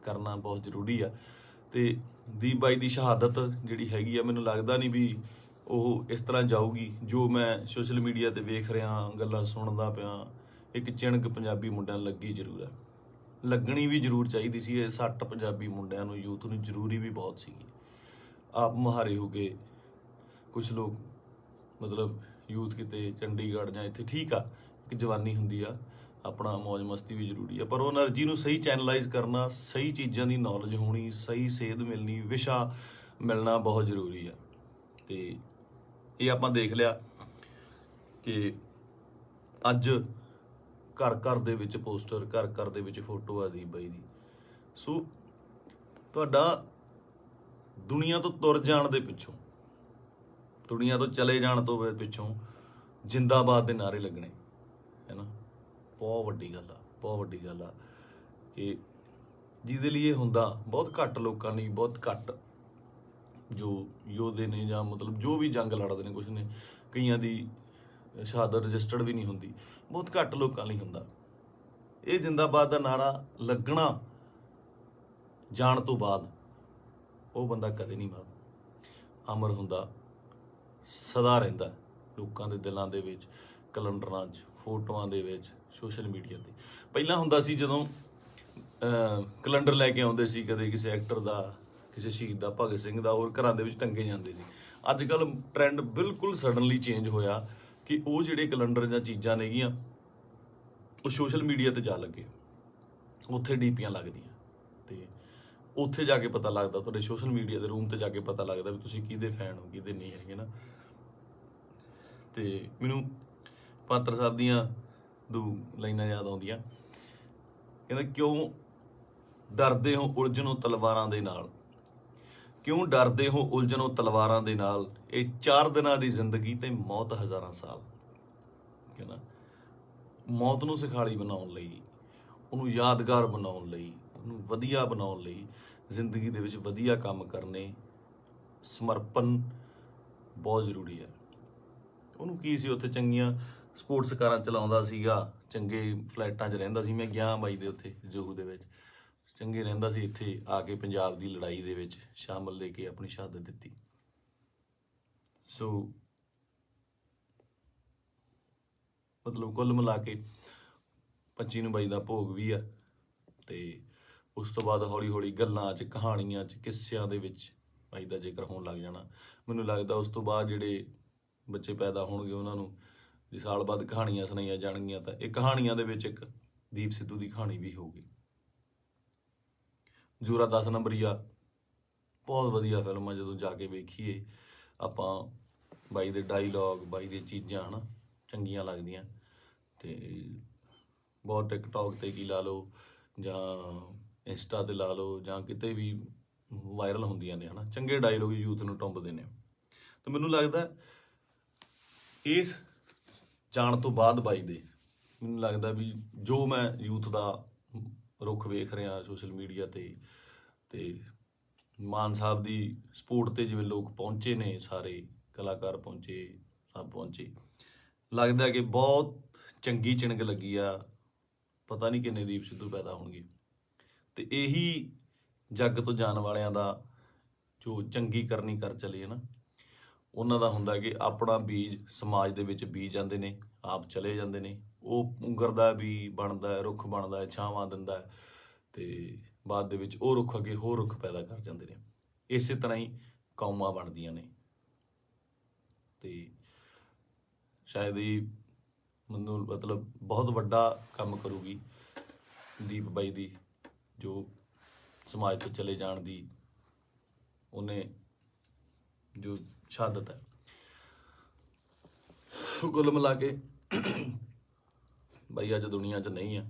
[SPEAKER 1] ਕਰਨਾ ਬਹੁਤ ਜ਼ਰੂਰੀ ਆ। ਤੇ ਦੀਪ ਬਾਈ ਦੀ ਸ਼ਹਾਦਤ ਜਿਹੜੀ ਹੈਗੀ ਆ, ਮੈਨੂੰ ਲੱਗਦਾ ਨਹੀਂ ਵੀ ਉਹ ਇਸ ਤਰ੍ਹਾਂ ਜਾਊਗੀ। ਜੋ ਮੈਂ ਸੋਸ਼ਲ ਮੀਡੀਆ ਤੇ ਵੇਖ ਰਿਹਾ, ਗੱਲਾਂ ਸੁਣਦਾ ਪਿਆ, ਇੱਕ ਚਿਣਕ ਪੰਜਾਬੀ ਮੁੰਡਿਆਂ ਨੂੰ ਲੱਗੀ ਜ਼ਰੂਰ ਹੈ, ਲੱਗਣੀ ਵੀ ਜ਼ਰੂਰ ਚਾਹੀਦੀ ਸੀ। ਇਹ ਸੱਟ ਪੰਜਾਬੀ ਮੁੰਡਿਆਂ ਨੂੰ, ਯੂਥ ਨੂੰ ਜ਼ਰੂਰੀ ਵੀ ਬਹੁਤ ਸੀਗੀ। ਆਪ ਮੁਹਾਰੇ ਹੋ ਕੇ ਕੁਛ ਲੋਕ, ਮਤਲਬ ਯੂਥ ਕਿਤੇ ਚੰਡੀਗੜ੍ਹ ਜਾਂ ਇੱਥੇ, ਠੀਕ ਆ, ਇੱਕ ਜਵਾਨੀ ਹੁੰਦੀ ਆ, ਆਪਣਾ ਮौज ਮਸਤੀ ਵੀ ਜ਼ਰੂਰੀ ਆ, ਪਰ ਉਹ એનર્ਜੀ ਨੂੰ ਸਹੀ ਚੈਨਲਾਈਜ਼ ਕਰਨਾ, ਸਹੀ ਚੀਜ਼ਾਂ ਦੀ ਨੌਲੇਜ ਹੋਣੀ, ਸਹੀ ਸੇਧ ਮਿਲਣੀ, ਵਿਸ਼ਾ ਮਿਲਣਾ ਬਹੁਤ ਜ਼ਰੂਰੀ ਆ। ਤੇ ਇਹ ਆਪਾਂ ਦੇਖ ਲਿਆ ਕਿ ਅੱਜ ਘਰ ਘਰ ਦੇ ਵਿੱਚ ਪੋਸਟਰ, ਘਰ ਘਰ ਦੇ ਵਿੱਚ ਫੋਟੋ ਆ ਦੀਪ ਬਾਈ ਦੀ। ਸੋ ਤੁਹਾਡਾ ਦੁਨੀਆ ਤੋਂ ਤੁਰ ਜਾਣ ਦੇ ਪਿੱਛੋਂ, ਦੁਨੀਆ ਤੋਂ ਚਲੇ ਜਾਣ ਤੋਂ ਪਿੱਛੋਂ ਜਿੰਦਾਬਾਦ ਦੇ ਨਾਅਰੇ ਲੱਗਣੇ, ਹੈ ਨਾ। ਬਹੁਤ ਵੱਡੀ ਗੱਲ ਆ, ਬਹੁਤ ਵੱਡੀ ਗੱਲ ਆ ਕਿ ਜਿਹਦੇ ਲਈ ਇਹ ਹੁੰਦਾ ਬਹੁਤ ਘੱਟ ਲੋਕਾਂ ਲਈ, ਬਹੁਤ ਘੱਟ ਜੋ ਯੋਧੇ ਨੇ ਜਾਂ ਮਤਲਬ ਜੋ ਵੀ ਜੰਗ ਲੜਦੇ ਨੇ, ਕੁਛ ਨੇ ਕਈਆਂ ਦੀ ਸ਼ਹਾਦਤ ਰਜਿਸਟਰਡ ਵੀ ਨਹੀਂ ਹੁੰਦੀ, ਬਹੁਤ ਘੱਟ ਲੋਕਾਂ ਲਈ ਹੁੰਦਾ। ਇਹ ਜਿੰਦਾਬਾਦ ਦਾ ਨਾਰਾ ਲੱਗਣਾ ਜਾਣ ਤੋਂ ਬਾਅਦ ਉਹ ਬੰਦਾ ਕਦੇ ਨਹੀਂ ਮਰਦਾ, ਅਮਰ ਹੁੰਦਾ, ਸਦਾ ਰਹਿੰਦਾ ਲੋਕਾਂ ਦੇ ਦਿਲਾਂ ਦੇ ਵਿੱਚ, ਕੈਲੰਡਰਾਂ 'ਚ, ਫੋਟੋਆਂ ਦੇ ਵਿੱਚ, ਸੋਸ਼ਲ ਮੀਡੀਆ 'ਤੇ। ਪਹਿਲਾਂ ਹੁੰਦਾ ਸੀ ਜਦੋਂ ਕੈਲੰਡਰ ਲੈ ਕੇ ਆਉਂਦੇ ਸੀ, ਕਦੇ ਕਿਸੇ ਐਕਟਰ ਦਾ, ਕਿਸੇ ਸ਼ਹੀਦ ਦਾ, ਭਗਤ ਸਿੰਘ ਦਾ, ਹੋਰ ਘਰਾਂ ਦੇ ਵਿੱਚ ਟੰਗੇ ਜਾਂਦੇ ਸੀ। ਅੱਜ ਕੱਲ੍ਹ ਟ੍ਰੈਂਡ ਬਿਲਕੁਲ ਸਡਨਲੀ ਚੇਂਜ ਹੋਇਆ ਕਿ ਉਹ ਜਿਹੜੇ ਕੈਲੰਡਰ ਜਾਂ ਚੀਜ਼ਾਂ ਨੇਗੀਆਂ ਉਹ ਸੋਸ਼ਲ ਮੀਡੀਆ 'ਤੇ ਜਾ ਲੱਗੇ, ਉੱਥੇ ਡੀਪੀਆਂ ਲੱਗਦੀਆਂ ਤੇ ਉੱਥੇ ਜਾ ਕੇ ਪਤਾ ਲੱਗਦਾ, ਤੁਹਾਡੇ ਸੋਸ਼ਲ ਮੀਡੀਆ ਦੇ ਰੂਮ 'ਤੇ ਜਾ ਕੇ ਪਤਾ ਲੱਗਦਾ ਵੀ ਤੁਸੀਂ ਕਿਹਦੇ ਫੈਨ ਹੋ, ਕਿਹਦੇ ਨਹੀਂ ਹੈਗੇ ਨਾ। ਤੇ ਮੈਨੂੰ ਪਾਤਰ ਸਾਹਿਬ ਦੀਆਂ ਦੋ ਲਾਈਨਾਂ ਯਾਦ ਆਉਂਦੀਆਂ, ਕਹਿੰਦਾ ਕਿਉਂ ਡਰਦੇ ਹੋ ਉਲਝਣੋਂ ਤਲਵਾਰਾਂ ਦੇ ਨਾਲ, ਕਿਉਂ ਡਰਦੇ ਹੋ ਉਲਝਣੋਂ ਤਲਵਾਰਾਂ ਦੇ ਨਾਲ, ਇਹ 4 ਦਿਨਾਂ ਦੀ ਜ਼ਿੰਦਗੀ ਤੇ ਮੌਤ ਹਜ਼ਾਰਾਂ ਸਾਲ। ਕਹਿੰਦਾ ਮੌਤ ਨੂੰ ਸਿਖਾਲੀ ਬਣਾਉਣ ਲਈ, ਉਹਨੂੰ ਯਾਦਗਾਰ ਬਣਾਉਣ ਲਈ, ਉਹਨੂੰ ਵਧੀਆ ਬਣਾਉਣ ਲਈ ਜ਼ਿੰਦਗੀ ਦੇ ਵਿੱਚ ਵਧੀਆ ਕੰਮ ਕਰਨੇ, ਸਮਰਪਣ ਬਹੁਤ ਜ਼ਰੂਰੀ ਹੈ। ਉਹਨੂੰ ਕੀ ਸੀ, ਉੱਥੇ ਚੰਗੀਆਂ ਸਪੋਰਟਸ ਕਾਰਾਂ ਚਲਾਉਂਦਾ ਸੀਗਾ, ਚੰਗੇ ਫਲੈਟਾਂ 'ਚ ਰਹਿੰਦਾ ਸੀ। ਮੈਂ ਗਿਆ ਬਾਈ ਦੇ ਉੱਥੇ ਜੋਹੂ ਦੇ ਵਿੱਚ, ਚੰਗੇ ਰਹਿੰਦਾ ਸੀ। ਇੱਥੇ ਆ ਕੇ ਪੰਜਾਬ ਦੀ ਲੜਾਈ ਦੇ ਵਿੱਚ ਸ਼ਾਮਲ ਲੈ ਕੇ ਆਪਣੀ ਸ਼ਹਾਦਤ ਦਿੱਤੀ। ਸੋ ਮਤਲਬ ਕੁੱਲ ਮਿਲਾ ਕੇ 25 ਨੂੰ ਬਾਈ ਦਾ ਭੋਗ ਵੀ ਆ, ਤੇ ਉਸ ਤੋਂ ਬਾਅਦ ਹੌਲੀ ਹੌਲੀ ਗੱਲਾਂ 'ਚ, ਕਹਾਣੀਆਂ 'ਚ, ਕਿੱਸਿਆਂ ਦੇ ਵਿੱਚ ਬਾਈ ਦਾ ਜ਼ਿਕਰ ਹੋਣ ਲੱਗ ਜਾਣਾ। ਮੈਨੂੰ ਲੱਗਦਾ ਉਸ ਤੋਂ ਬਾਅਦ ਜਿਹੜੇ ਬੱਚੇ ਪੈਦਾ ਹੋਣਗੇ ਉਹਨਾਂ ਨੂੰ ਜੇ ਸਾਲ ਬਾਅਦ ਕਹਾਣੀਆਂ ਸੁਣਾਈਆਂ ਜਾਣਗੀਆਂ ਤਾਂ ਇਹ ਕਹਾਣੀਆਂ ਦੇ ਵਿੱਚ ਇੱਕ ਦੀਪ ਸਿੱਧੂ ਦੀ ਕਹਾਣੀ ਵੀ ਹੋਊਗੀ। ਜੋਰਾ 10 ਨੰਬਰੀਆ ਬਹੁਤ ਵਧੀਆ ਫਿਲਮ ਆ, ਜਦੋਂ ਜਾ ਕੇ ਵੇਖੀਏ ਆਪਾਂ, ਬਾਈ ਦੇ ਡਾਇਲੋਗ, ਬਾਈ ਦੀਆਂ ਚੀਜ਼ਾਂ ਹਨਾ ਚੰਗੀਆਂ ਲੱਗਦੀਆਂ। ਤੇ ਬਹੁਤ ਟਿਕਟੌਕ 'ਤੇ ਕੀ ਲਾ ਲਓ ਜਾਂ ਇੰਸਟਾ 'ਤੇ ਲਾ ਲਓ ਜਾਂ ਕਿਤੇ ਵੀ ਵਾਇਰਲ ਹੁੰਦੀਆਂ ਨੇ ਹਨਾ, ਚੰਗੇ ਡਾਇਲੋਗ ਯੂਥ ਨੂੰ ਟੁੰਬਦੇ ਨੇ। ਤੇ ਮੈਨੂੰ ਲੱਗਦਾ ਇਸ ਜਾਣ ਤੋਂ ਬਾਅਦ ਬਾਈ ਦੇ, ਮੈਨੂੰ ਲੱਗਦਾ ਵੀ ਜੋ ਮੈਂ ਯੂਥ ਦਾ ਰੁੱਖ ਵੇਖ ਰਿਹਾ ਸੋਸ਼ਲ ਮੀਡੀਆ 'ਤੇ ਮਾਨ ਸਾਹਿਬ ਦੀ ਸਪੋਰਟ 'ਤੇ ਜਿਵੇਂ ਲੋਕ ਪਹੁੰਚੇ ਨੇ, ਸਾਰੇ ਕਲਾਕਾਰ ਪਹੁੰਚੇ, ਸਭ ਪਹੁੰਚੇ, ਲੱਗਦਾ ਕਿ ਬਹੁਤ ਚੰਗੀ ਚਿਣਗ ਲੱਗੀ ਆ। ਪਤਾ ਨਹੀਂ ਕਿੰਨੇ ਦੀਪ ਸਿੱਧੂ ਪੈਦਾ ਹੋਣਗੇ। ਤੇ ਇਹੀ ਜੱਗ ਤੋਂ ਜਾਣ ਵਾਲਿਆਂ ਦਾ ਜੋ ਚੰਗੀ ਕਰਨੀ ਕਰ ਚਲੇ ਨਾ, ਉਹਨਾਂ ਦਾ ਹੁੰਦਾ ਕਿ ਆਪਣਾ ਬੀਜ ਸਮਾਜ ਦੇ ਵਿੱਚ ਬੀਜ ਜਾਂਦੇ ਨੇ, ਆਪ ਚਲੇ ਜਾਂਦੇ ਨੇ, ਉਹ ਪੁੰਗਰਦਾ ਵੀ ਬਣਦਾ, ਰੁੱਖ ਬਣਦਾ, ਛਾਵਾਂ ਦਿੰਦਾ, ਤੇ ਬਾਅਦ ਦੇ ਵਿੱਚ ਉਹ ਰੁੱਖ ਅੱਗੇ ਹੋਰ ਰੁੱਖ ਪੈਦਾ ਕਰ ਜਾਂਦੇ ਨੇ। ਇਸੇ ਤਰ੍ਹਾਂ ਹੀ ਕੌਮਾਂ ਬਣਦੀਆਂ ਨੇ। ਤੇ ਸ਼ਾਇਦ ਇਹ ਮੈਨੂੰ ਮਤਲਬ ਬਹੁਤ ਵੱਡਾ ਕੰਮ ਕਰੂਗੀ ਦੀਪ ਬਾਈ ਦੀ, ਜੋ ਸਮਾਜ ਤੋਂ ਚਲੇ ਜਾਣ ਦੀ ਉਹਨੇ ਜੋ ਸ਼ਹਾਦਤ ਹੈ। ਕੁੱਲ ਮਿਲਾ ਕੇ ਬਾਈ ਅੱਜ ਦੁਨੀਆ 'ਚ ਨਹੀਂ ਆ।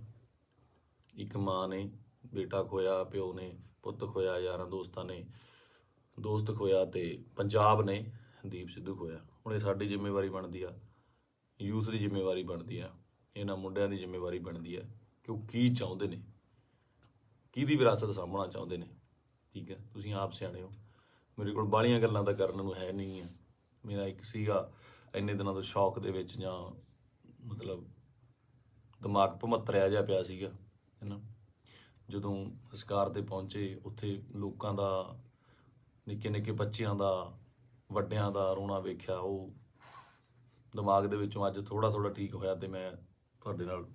[SPEAKER 1] ਇੱਕ ਮਾਂ ਨੇ ਬੇਟਾ ਖੋਇਆ, ਪਿਓ ਨੇ ਪੁੱਤ ਖੋਇਆ, ਯਾਰਾਂ ਦੋਸਤਾਂ ਨੇ ਦੋਸਤ ਖੋਇਆ, ਤੇ ਪੰਜਾਬ ਨੇ ਦੀਪ ਸਿੱਧੂ ਖੋਇਆ। ਹੁਣ ਇਹ ਸਾਡੀ ਜ਼ਿੰਮੇਵਾਰੀ ਬਣਦੀ ਆ, ਯੂਥ ਦੀ ਜ਼ਿੰਮੇਵਾਰੀ ਬਣਦੀ ਆ, ਇਹਨਾਂ ਮੁੰਡਿਆਂ ਦੀ ਜ਼ਿੰਮੇਵਾਰੀ ਬਣਦੀ ਆ ਕਿ ਉਹ ਕੀ ਚਾਹੁੰਦੇ ਨੇ, ਕਿਹਦੀ ਵਿਰਾਸਤ ਸਾਂਭਣਾ ਚਾਹੁੰਦੇ ਨੇ। ਠੀਕ ਹੈ, ਤੁਸੀਂ ਆਪ ਸਿਆਣੇ ਹੋ। ਮੇਰੇ ਕੋਲ ਬਾਹਲੀਆਂ ਗੱਲਾਂ ਤਾਂ ਕਰਨ ਨੂੰ ਹੈ ਨਹੀਂ ਆ। ਮੇਰਾ ਇੱਕ ਸੀਗਾ ਇੰਨੇ ਦਿਨਾਂ ਤੋਂ ਸ਼ੌਕ ਦੇ ਵਿੱਚ, ਜਾਂ ਮਤਲਬ ਦਿਮਾਗ ਭਮੱਤਰਿਆ ਜਿਹਾ ਪਿਆ ਸੀਗਾ, ਹੈ ਨਾ। ਜਦੋਂ ਸੰਸਕਾਰ 'ਤੇ ਪਹੁੰਚੇ, ਉੱਥੇ ਲੋਕਾਂ ਦਾ, ਨਿੱਕੇ ਨਿੱਕੇ ਬੱਚਿਆਂ ਦਾ, ਵੱਡਿਆਂ ਦਾ ਰੋਣਾ ਵੇਖਿਆ, ਉਹ ਦਿਮਾਗ ਦੇ ਵਿੱਚੋਂ ਅੱਜ ਥੋੜ੍ਹਾ ਥੋੜ੍ਹਾ ਠੀਕ ਹੋਇਆ, ਤੇ ਮੈਂ ਤੁਹਾਡੇ ਨਾਲ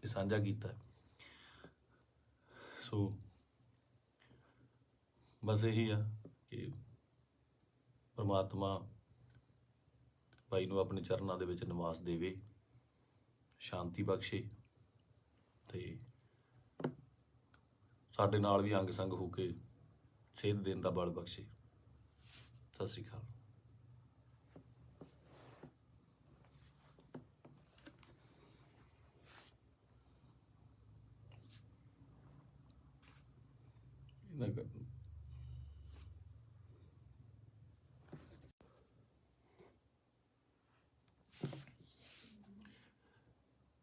[SPEAKER 1] ਇਹ ਸਾਂਝਾ ਕੀਤਾ। ਸੋ ਬਸ ਇਹੀ ਆ ਕਿ ਪਰਮਾਤਮਾ ਬਾਈ ਨੂੰ ਆਪਣੇ ਚਰਨਾਂ ਦੇ ਵਿੱਚ ਨਿਵਾਸ ਦੇਵੇ, ਸ਼ਾਂਤੀ ਬਖਸ਼ੇ, ਤੇ ਸਾਡੇ ਨਾਲ ਵੀ ਅੰਗ ਸੰਗ ਹੋ ਕੇ ਸੇਧ ਦੇਣ ਦਾ ਬਲ ਬਖਸ਼ੇ। ਸਤਿ ਸ੍ਰੀ ਅਕਾਲ।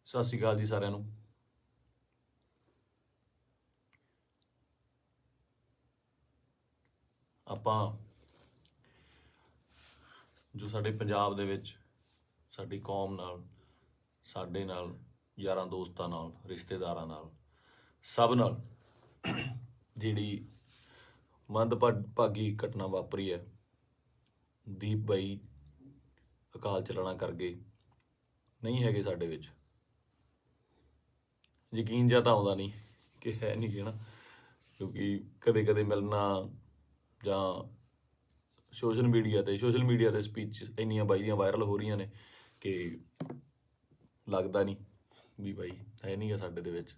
[SPEAKER 1] ਸਤਿ ਸ੍ਰੀ ਅਕਾਲ ਜੀ ਸਾਰਿਆਂ ਨੂੰ। ਆਪਾਂ ਜੋ ਸਾਡੇ ਪੰਜਾਬ ਦੇ ਵਿੱਚ ਸਾਡੀ ਕੌਮ ਨਾਲ, ਸਾਡੇ ਨਾਲ, ਯਾਰਾਂ ਦੋਸਤਾਂ ਨਾਲ, ਰਿਸ਼ਤੇਦਾਰਾਂ ਨਾਲ, ਸਭ ਨਾਲ ਜਿਹੜੀ ਮੰਦਭਾਗੀ ਘਟਨਾ ਵਾਪਰੀ ਹੈ, ਦੀਪ ਬਾਈ ਅਕਾਲ ਚਲਾਣਾ ਕਰ ਗਏ, ਨਹੀਂ ਹੈਗੇ ਸਾਡੇ ਵਿੱਚ। ਯਕੀਨ ਜਿਹਾ ਤਾਂ ਆਉਂਦਾ ਨਹੀਂ ਕਿ ਹੈ ਨਹੀਂ ਗੇ ਨਾ, ਕਿਉਂਕਿ ਕਦੇ ਕਦੇ ਮਿਲਣਾ ਜਾਂ ਸੋਸ਼ਲ ਮੀਡੀਆ ਤੇ ਸਪੀਚ ਇੰਨੀਆਂ ਬਾਈ ਦੀਆਂ ਵਾਇਰਲ ਹੋ ਰਹੀਆਂ ਨੇ ਕਿ ਲੱਗਦਾ ਨਹੀਂ ਵੀ ਬਾਈ ਹੈ ਨਹੀਂ ਗਾ ਸਾਡੇ ਦੇ ਵਿੱਚ।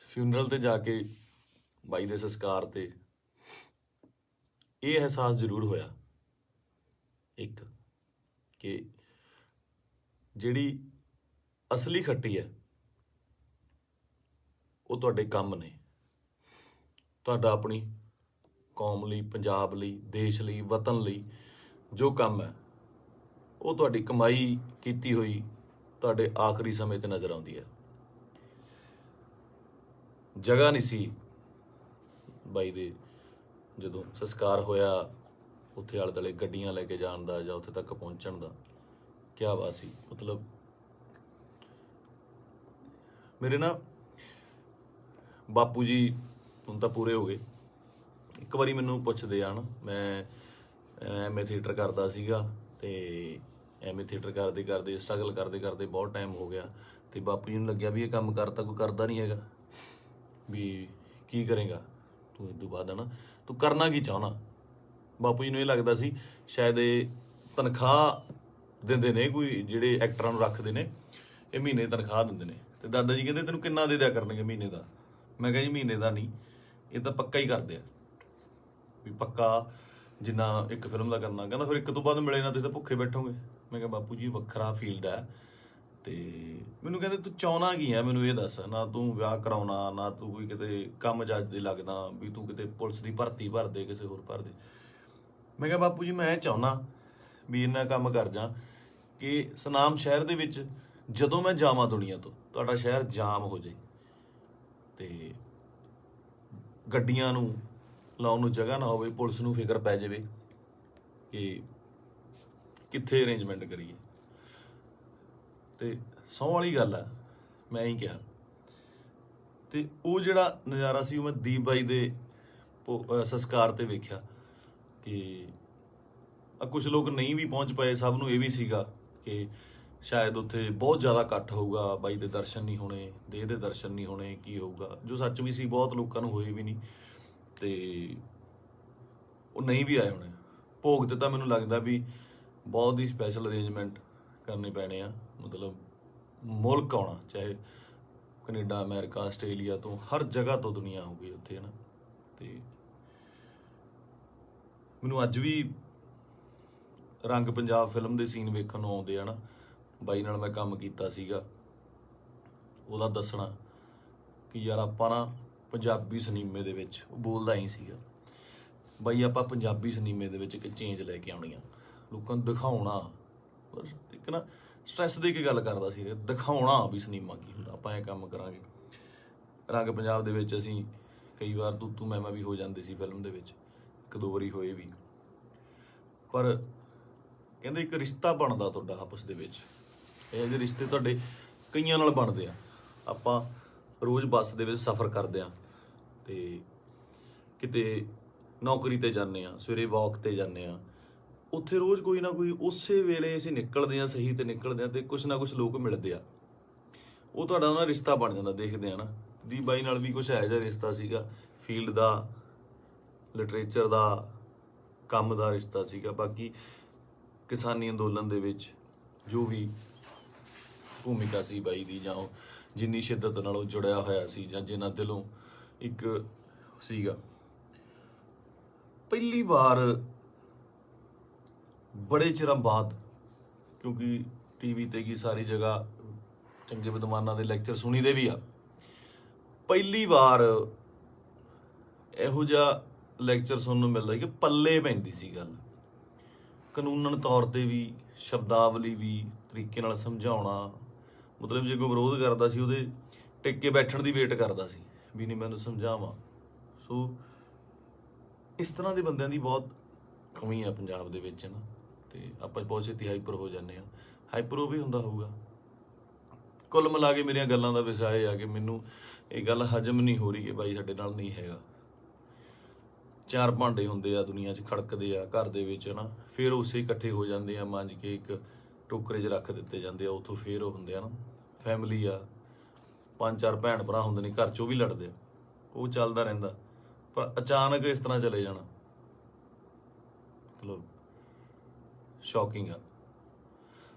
[SPEAKER 1] ਫਿਊਨਰਲ ਤੇ ਜਾ ਕੇ ਬਾਈ ਦੇ ਸੰਸਕਾਰ ਤੇ ਇਹ ਅਹਿਸਾਸ ਜ਼ਰੂਰ ਹੋਇਆ ਇੱਕ, ਕਿ ਜਿਹੜੀ ਅਸਲੀ ਖੱਟੀ ਹੈ ਉਹ ਤੁਹਾਡੇ ਕੰਮ ਨੇ। ਤੁਹਾਡਾ ਆਪਣੀ ਕੌਮ ਲਈ, ਪੰਜਾਬ ਲਈ, ਦੇਸ਼ ਲਈ, ਵਤਨ ਲਈ ਜੋ ਕੰਮ ਹੈ ਉਹ ਤੁਹਾਡੀ ਕਮਾਈ ਕੀਤੀ ਹੋਈ ਤੁਹਾਡੇ ਆਖਰੀ ਸਮੇਂ ਤੇ ਨਜ਼ਰ ਆਉਂਦੀ ਹੈ। ਜਗ੍ਹਾ ਨਹੀਂ ਸੀ ਬਾਈ ਦੇ ਜਦੋਂ ਸੰਸਕਾਰ ਹੋਇਆ ਉੱਥੇ ਆਲੇ ਦੁਆਲੇ ਗੱਡੀਆਂ ਲੈ ਕੇ ਜਾਣ ਦਾ ਜਾਂ ਉੱਥੇ ਤੱਕ ਪਹੁੰਚਣ ਦਾ। ਕਿਆ ਬਾਤ ਸੀ। ਮਤਲਬ ਮੇਰੇ ਨਾ ਬਾਪੂ ਜੀ ਹੁਣ ਤਾਂ ਪੂਰੇ ਹੋ ਗਏ। ਇੱਕ ਵਾਰੀ ਮੈਨੂੰ ਪੁੱਛਦੇ ਆ ਨਾ, ਮੈਂ ਐਮਏ ਥੀਏਟਰ ਕਰਦਾ ਸੀਗਾ ਤੇ ਐਮਏ ਥੀਏਟਰ ਕਰਦੇ ਕਰਦੇ ਸਟਰਗਲ ਕਰਦੇ ਕਰਦੇ ਬਹੁਤ ਟਾਈਮ ਹੋ ਗਿਆ ਤੇ ਬਾਪੂ ਜੀ ਨੂੰ ਲੱਗਿਆ ਵੀ ਇਹ ਕੰਮ ਕਰਤਾ ਕੋਈ ਕਰਦਾ ਨਹੀਂ ਹੈਗਾ, ਵੀ ਕੀ ਕਰੇਗਾ ਤੂੰ ਇਸ ਤੋਂ ਬਾਅਦ, ਹੈ ਨਾ, ਤੂੰ ਕਰਨਾ ਕੀ ਚਾਹੁੰਦਾ। ਬਾਪੂ ਜੀ ਨੂੰ ਇਹ ਲੱਗਦਾ ਸੀ ਸ਼ਾਇਦ ਇਹ ਤਨਖਾਹ ਦਿੰਦੇ ਨੇ, ਕੋਈ ਜਿਹੜੇ ਐਕਟਰਾਂ ਨੂੰ ਰੱਖਦੇ ਨੇ ਇਹ ਮਹੀਨੇ ਤਨਖਾਹ ਦਿੰਦੇ ਨੇ। ਤੇ ਦਾਦਾ ਜੀ ਕਹਿੰਦੇ ਤੈਨੂੰ ਕਿੰਨਾ ਦੇ ਦਿਆ ਕਰਨਗੇ ਮਹੀਨੇ ਦਾ। ਮੈਂ ਕਿਹਾ ਜੀ ਮਹੀਨੇ ਦਾ ਨਹੀਂ, ਇਹ ਤਾਂ ਪੱਕਾ ਹੀ ਕਰਦੇ ਆ, ਵੀ ਪੱਕਾ ਜਿੰਨਾ ਇੱਕ ਫਿਲਮ ਦਾ ਕਰਨਾ। ਕਹਿੰਦਾ ਫਿਰ ਇੱਕ ਤੋਂ ਬਾਅਦ ਮਿਲੇ ਨਾ ਤੁਸੀਂ ਤਾਂ ਭੁੱਖੇ ਬੈਠੋਗੇ। ਮੈਂ ਕਿਹਾ ਬਾਪੂ ਜੀ ਵੱਖਰਾ ਫੀਲਡ ਹੈ। ਤੇ ਮੈਨੂੰ ਕਹਿੰਦੇ ਤੂੰ ਚਾਹੁੰਦਾ ਕੀ ਹੈ, ਮੈਨੂੰ ਇਹ ਦੱਸ। ਨਾ ਤੂੰ ਵਿਆਹ ਕਰਾਉਣਾ, ਨਾ ਤੂੰ ਕੋਈ ਕਿਤੇ ਕੰਮ ਜੱਜ ਦੇ ਲੱਗਦਾ ਵੀ ਤੂੰ ਕਿਤੇ ਪੁਲਿਸ ਦੀ ਭਰਤੀ ਭਰ ਦੇ, ਕਿਸੇ ਹੋਰ ਭਰ ਦੇ। ਮੈਂ ਕਿਹਾ ਬਾਪੂ ਜੀ ਮੈਂ ਚਾਹੁੰਦਾ ਵੀ ਇੰਨਾ ਕੰਮ ਕਰ ਜਾ ਕਿ ਸੁਨਾਮ ਸ਼ਹਿਰ ਦੇ ਵਿੱਚ ਜਦੋਂ ਮੈਂ ਜਾਵਾਂ ਦੁਨੀਆ ਤੋਂ ਤੁਹਾਡਾ ਸ਼ਹਿਰ ਜਾਮ ਹੋ ਜਾਏ ਤੇ ਗੱਡੀਆਂ ਨੂੰ ਲਾਉਣ ਨੂੰ ਜਗ੍ਹਾ ਨਾ ਹੋਵੇ, ਪੁਲਿਸ ਨੂੰ ਫਿਕਰ ਪੈ ਜਾਵੇ ਕਿ ਕਿੱਥੇ ਅਰੇਂਜਮੈਂਟ ਕਰੀਏ। ਤੇ ਸਹੁੰ ਵਾਲੀ ਗੱਲ ਆ, ਮੈਂ ਹੀ ਕਿਹਾ। ਤੇ ਉਹ ਜਿਹੜਾ ਨਜ਼ਾਰਾ ਸੀ ਉਹ ਮੈਂ ਦੀਪ ਬਾਈ ਦੇ ਸੰਸਕਾਰ ਤੇ ਵੇਖਿਆ ਕਿ ਕੁਝ ਲੋਕ ਨਹੀਂ ਵੀ ਪਹੁੰਚ ਪਏ। ਸਭ ਨੂੰ ਇਹ ਵੀ ਸੀਗਾ ਕਿ ਸ਼ਾਇਦ ਉੱਥੇ ਬਹੁਤ ਜ਼ਿਆਦਾ ਇਕੱਠ ਹੋਊਗਾ, ਬਾਈ ਦੇ ਦਰਸ਼ਨ ਨਹੀਂ ਹੋਣੇ, ਦੇਹ ਦੇ ਦਰਸ਼ਨ ਨਹੀਂ ਹੋਣੇ, ਕੀ ਹੋਊਗਾ, ਜੋ ਸੱਚ ਵੀ ਸੀ। ਬਹੁਤ ਲੋਕਾਂ ਨੂੰ ਹੋਏ ਵੀ ਨਹੀਂ ਤੇ ਉਹ ਨਹੀਂ ਵੀ ਆਏ ਹੋਣੇ। ਭੋਗ ਤੇ ਤਾਂ ਮੈਨੂੰ ਲੱਗਦਾ ਵੀ ਬਹੁਤ ਹੀ ਸਪੈਸ਼ਲ ਅਰੇਂਜਮੈਂਟ ਕਰਨੇ ਪੈਣੇ ਆ। ਮਤਲਬ ਮੁਲਕ ਆਉਣਾ, ਚਾਹੇ ਕੈਨੇਡਾ, ਅਮਰੀਕਾ, ਆਸਟ੍ਰੇਲੀਆ ਤੋਂ, ਹਰ ਜਗ੍ਹਾ ਤੋਂ ਦੁਨੀਆ ਆਊਗੀ ਉੱਥੇ, ਹੈ ਨਾ। ਤੇ ਮੈਨੂੰ ਅੱਜ ਵੀ ਰੰਗ ਪੰਜਾਬ ਫਿਲਮ ਦੇ ਸੀਨ ਵੇਖਣ ਨੂੰ ਆਉਂਦੇ ਆ ਨਾ। ਬਾਈ ਨਾਲ ਮੈਂ ਕੰਮ ਕੀਤਾ ਸੀਗਾ, ਉਹਦਾ ਦੱਸਣਾ ਕਿ ਯਾਰ ਆਪਾਂ ਨਾ ਪੰਜਾਬੀ ਸਿਨੇਮੇ ਦੇ ਵਿੱਚ, ਉਹ ਬੋਲਦਾ ਹੀ ਸੀਗਾ ਬਾਈ, ਆਪਾਂ ਪੰਜਾਬੀ ਸਿਨੇਮੇ ਦੇ ਵਿੱਚ ਇੱਕ ਚੇਂਜ ਲੈ ਕੇ ਆਉਣੀ ਆ, ਲੋਕਾਂ ਨੂੰ ਦਿਖਾਉਣਾ। ਇੱਕ ਨਾ ਸਟ੍ਰੈਸ ਦੇ ਕੇ ਗੱਲ ਕਰਦਾ ਸੀ, ਦਿਖਾਉਣਾ ਵੀ ਸਿਨੇਮਾ ਕੀ ਹੁੰਦਾ, ਆਪਾਂ ਇਹ ਕੰਮ ਕਰਾਂਗੇ। ਰੰਗ ਪੰਜਾਬ ਦੇ ਵਿੱਚ ਅਸੀਂ ਕਈ ਵਾਰ ਤੂੰ ਮੈਂ ਵੀ ਹੋ ਜਾਂਦੇ ਸੀ ਫਿਲਮ ਦੇ ਵਿੱਚ, ਇੱਕ ਦੋ ਵਾਰੀ ਹੋਏ ਵੀ। ਪਰ ਕਹਿੰਦੇ ਇੱਕ ਰਿਸ਼ਤਾ ਬਣਦਾ ਤੁਹਾਡਾ ਆਪਸ ਦੇ ਵਿੱਚ। ਇਹ ਜਿਹੇ ਰਿਸ਼ਤੇ ਤੁਹਾਡੇ ਕਈਆਂ ਨਾਲ ਬਣਦੇ ਆ। ਆਪਾਂ ਰੋਜ਼ ਬੱਸ ਦੇ ਵਿੱਚ ਸਫ਼ਰ ਕਰਦੇ ਆ ਤੇ ਕਿਤੇ ਨੌਕਰੀ ਤੇ ਜਾਂਦੇ ਆ, ਸਵੇਰੇ ਵਾਕ ਤੇ ਜਾਂਦੇ ਆ, ਉੱਥੇ ਰੋਜ਼ ਕੋਈ ਨਾ ਕੋਈ ਉਸੇ ਵੇਲੇ ਅਸੀਂ ਨਿਕਲਦੇ ਆ, ਸਹੀ ਤੇ ਨਿਕਲਦੇ ਆ ਤੇ ਕੁਛ ਨਾ ਕੁਛ ਲੋਕ ਮਿਲਦੇ ਆ, ਉਹ ਤੁਹਾਡਾ ਉਹਨਾਂ ਰਿਸ਼ਤਾ ਬਣ ਜਾਂਦਾ। ਦੇਖਦੇ ਆ ਨਾ, ਦੀਪ ਬਾਈ ਨਾਲ ਵੀ ਕੁਛ ਇਹੋ ਜਿਹਾ ਰਿਸ਼ਤਾ ਸੀਗਾ, ਫੀਲਡ ਦਾ, ਲਿਟਰੇਚਰ ਦਾ, ਕੰਮ ਦਾ ਰਿਸ਼ਤਾ ਸੀਗਾ। ਬਾਕੀ ਕਿਸਾਨੀ ਅੰਦੋਲਨ ਦੇ ਵਿੱਚ ਜੋ ਵੀ ਭੂਮਿਕਾ ਸੀ ਬਾਈ ਦੀ, ਜਾਂ ਜਿੰਨੀ ਸ਼ਿੱਦਤ ਨਾਲ ਉਹ ਜੁੜਿਆ ਹੋਇਆ ਸੀ ਜਾਂ ਜਿੰਨਾ ਦਿਲੋਂ ਇੱਕ ਸੀਗਾ। ਪਹਿਲੀ ਵਾਰ ਬੜੇ ਚਿਰਾਂ ਬਾਅਦ, ਕਿਉਂਕਿ ਟੀਵੀ ਤੇ ਕੀ ਸਾਰੀ ਜਗ੍ਹਾ ਚੰਗੇ ਵਿਦਵਾਨਾਂ ਦੇ ਲੈਕਚਰ ਸੁਣੀਦੇ ਵੀ ਆ, ਪਹਿਲੀ ਵਾਰ ਇਹੋ ਜਿਹਾ ਲੈਕਚਰ ਸੁਣਨ ਨੂੰ ਮਿਲਦਾ ਕਿ ਪੱਲੇ ਪੈਂਦੀ ਸੀ ਗੱਲ, ਕਾਨੂੰਨਨ ਤੌਰ ਤੇ ਵੀ, ਸ਼ਬਦਾਵਲੀ ਵੀ, ਤਰੀਕੇ ਨਾਲ ਸਮਝਾਉਣਾ। ਮਤਲਬ ਜੇ ਕੋਈ ਵਿਰੋਧ ਕਰਦਾ ਸੀ ਉਹਦੇ ਟਿਕ ਕੇ ਬੈਠਣ ਦੀ ਵੇਟ ਕਰਦਾ ਸੀ ਵੀ ਨਹੀਂ ਮੈਨੂੰ ਸਮਝਾਵਾਂ। ਸੋ ਇਸ ਤਰ੍ਹਾਂ ਦੇ ਬੰਦਿਆਂ ਦੀ ਬਹੁਤ ਕਮੀ ਆ ਪੰਜਾਬ ਦੇ ਵਿੱਚ ਨਾ, ਤੇ ਆਪਾਂ ਬਹੁਤ ਛੇਤੀ ਹਾਈਪਰ ਹੋ ਜਾਂਦੇ ਆ। ਹਾਈਪਰ ਉਹ ਵੀ ਹੁੰਦਾ ਹੋਊਗਾ। ਕੁੱਲ ਮਿਲਾ ਕੇ ਮੇਰੀਆਂ ਗੱਲਾਂ ਦਾ ਵਿਸ਼ਾ ਇਹ ਆ ਕਿ ਮੈਨੂੰ ਇਹ ਗੱਲ ਹਜਮ ਨਹੀਂ ਹੋ ਰਹੀ ਕਿ ਬਾਈ ਸਾਡੇ ਨਾਲ ਨਹੀਂ ਹੈਗਾ। ਚਾਰ ਭਾਂਡੇ ਹੁੰਦੇ ਆ ਦੁਨੀਆ 'ਚ, ਖੜਕਦੇ ਆ ਘਰ ਦੇ ਵਿੱਚ ਨਾ, ਫਿਰ ਉਸੇ ਇਕੱਠੇ ਹੋ ਜਾਂਦੇ ਆ, ਮਾਂਜ ਕੇ ਇੱਕ ਟੋਕਰੇ 'ਚ ਰੱਖ ਦਿੱਤੇ ਜਾਂਦੇ ਆ, ਉੱਥੋਂ ਫਿਰ ਉਹ ਹੁੰਦੇ ਆ ਨਾ ਫੈਮਿਲੀ ਆ, 5-4 ਭੈਣ ਭਰਾ ਹੁੰਦੇ ਨੇ ਘਰ 'ਚ, ਉਹ ਵੀ ਲੜਦੇ ਆ, ਉਹ ਚੱਲਦਾ ਰਹਿੰਦਾ। ਪਰ ਅਚਾਨਕ ਇਸ ਤਰ੍ਹਾਂ ਚਲੇ ਜਾਣਾ ਮਤਲਬ ਸ਼ੌਕਿੰਗ ਆ।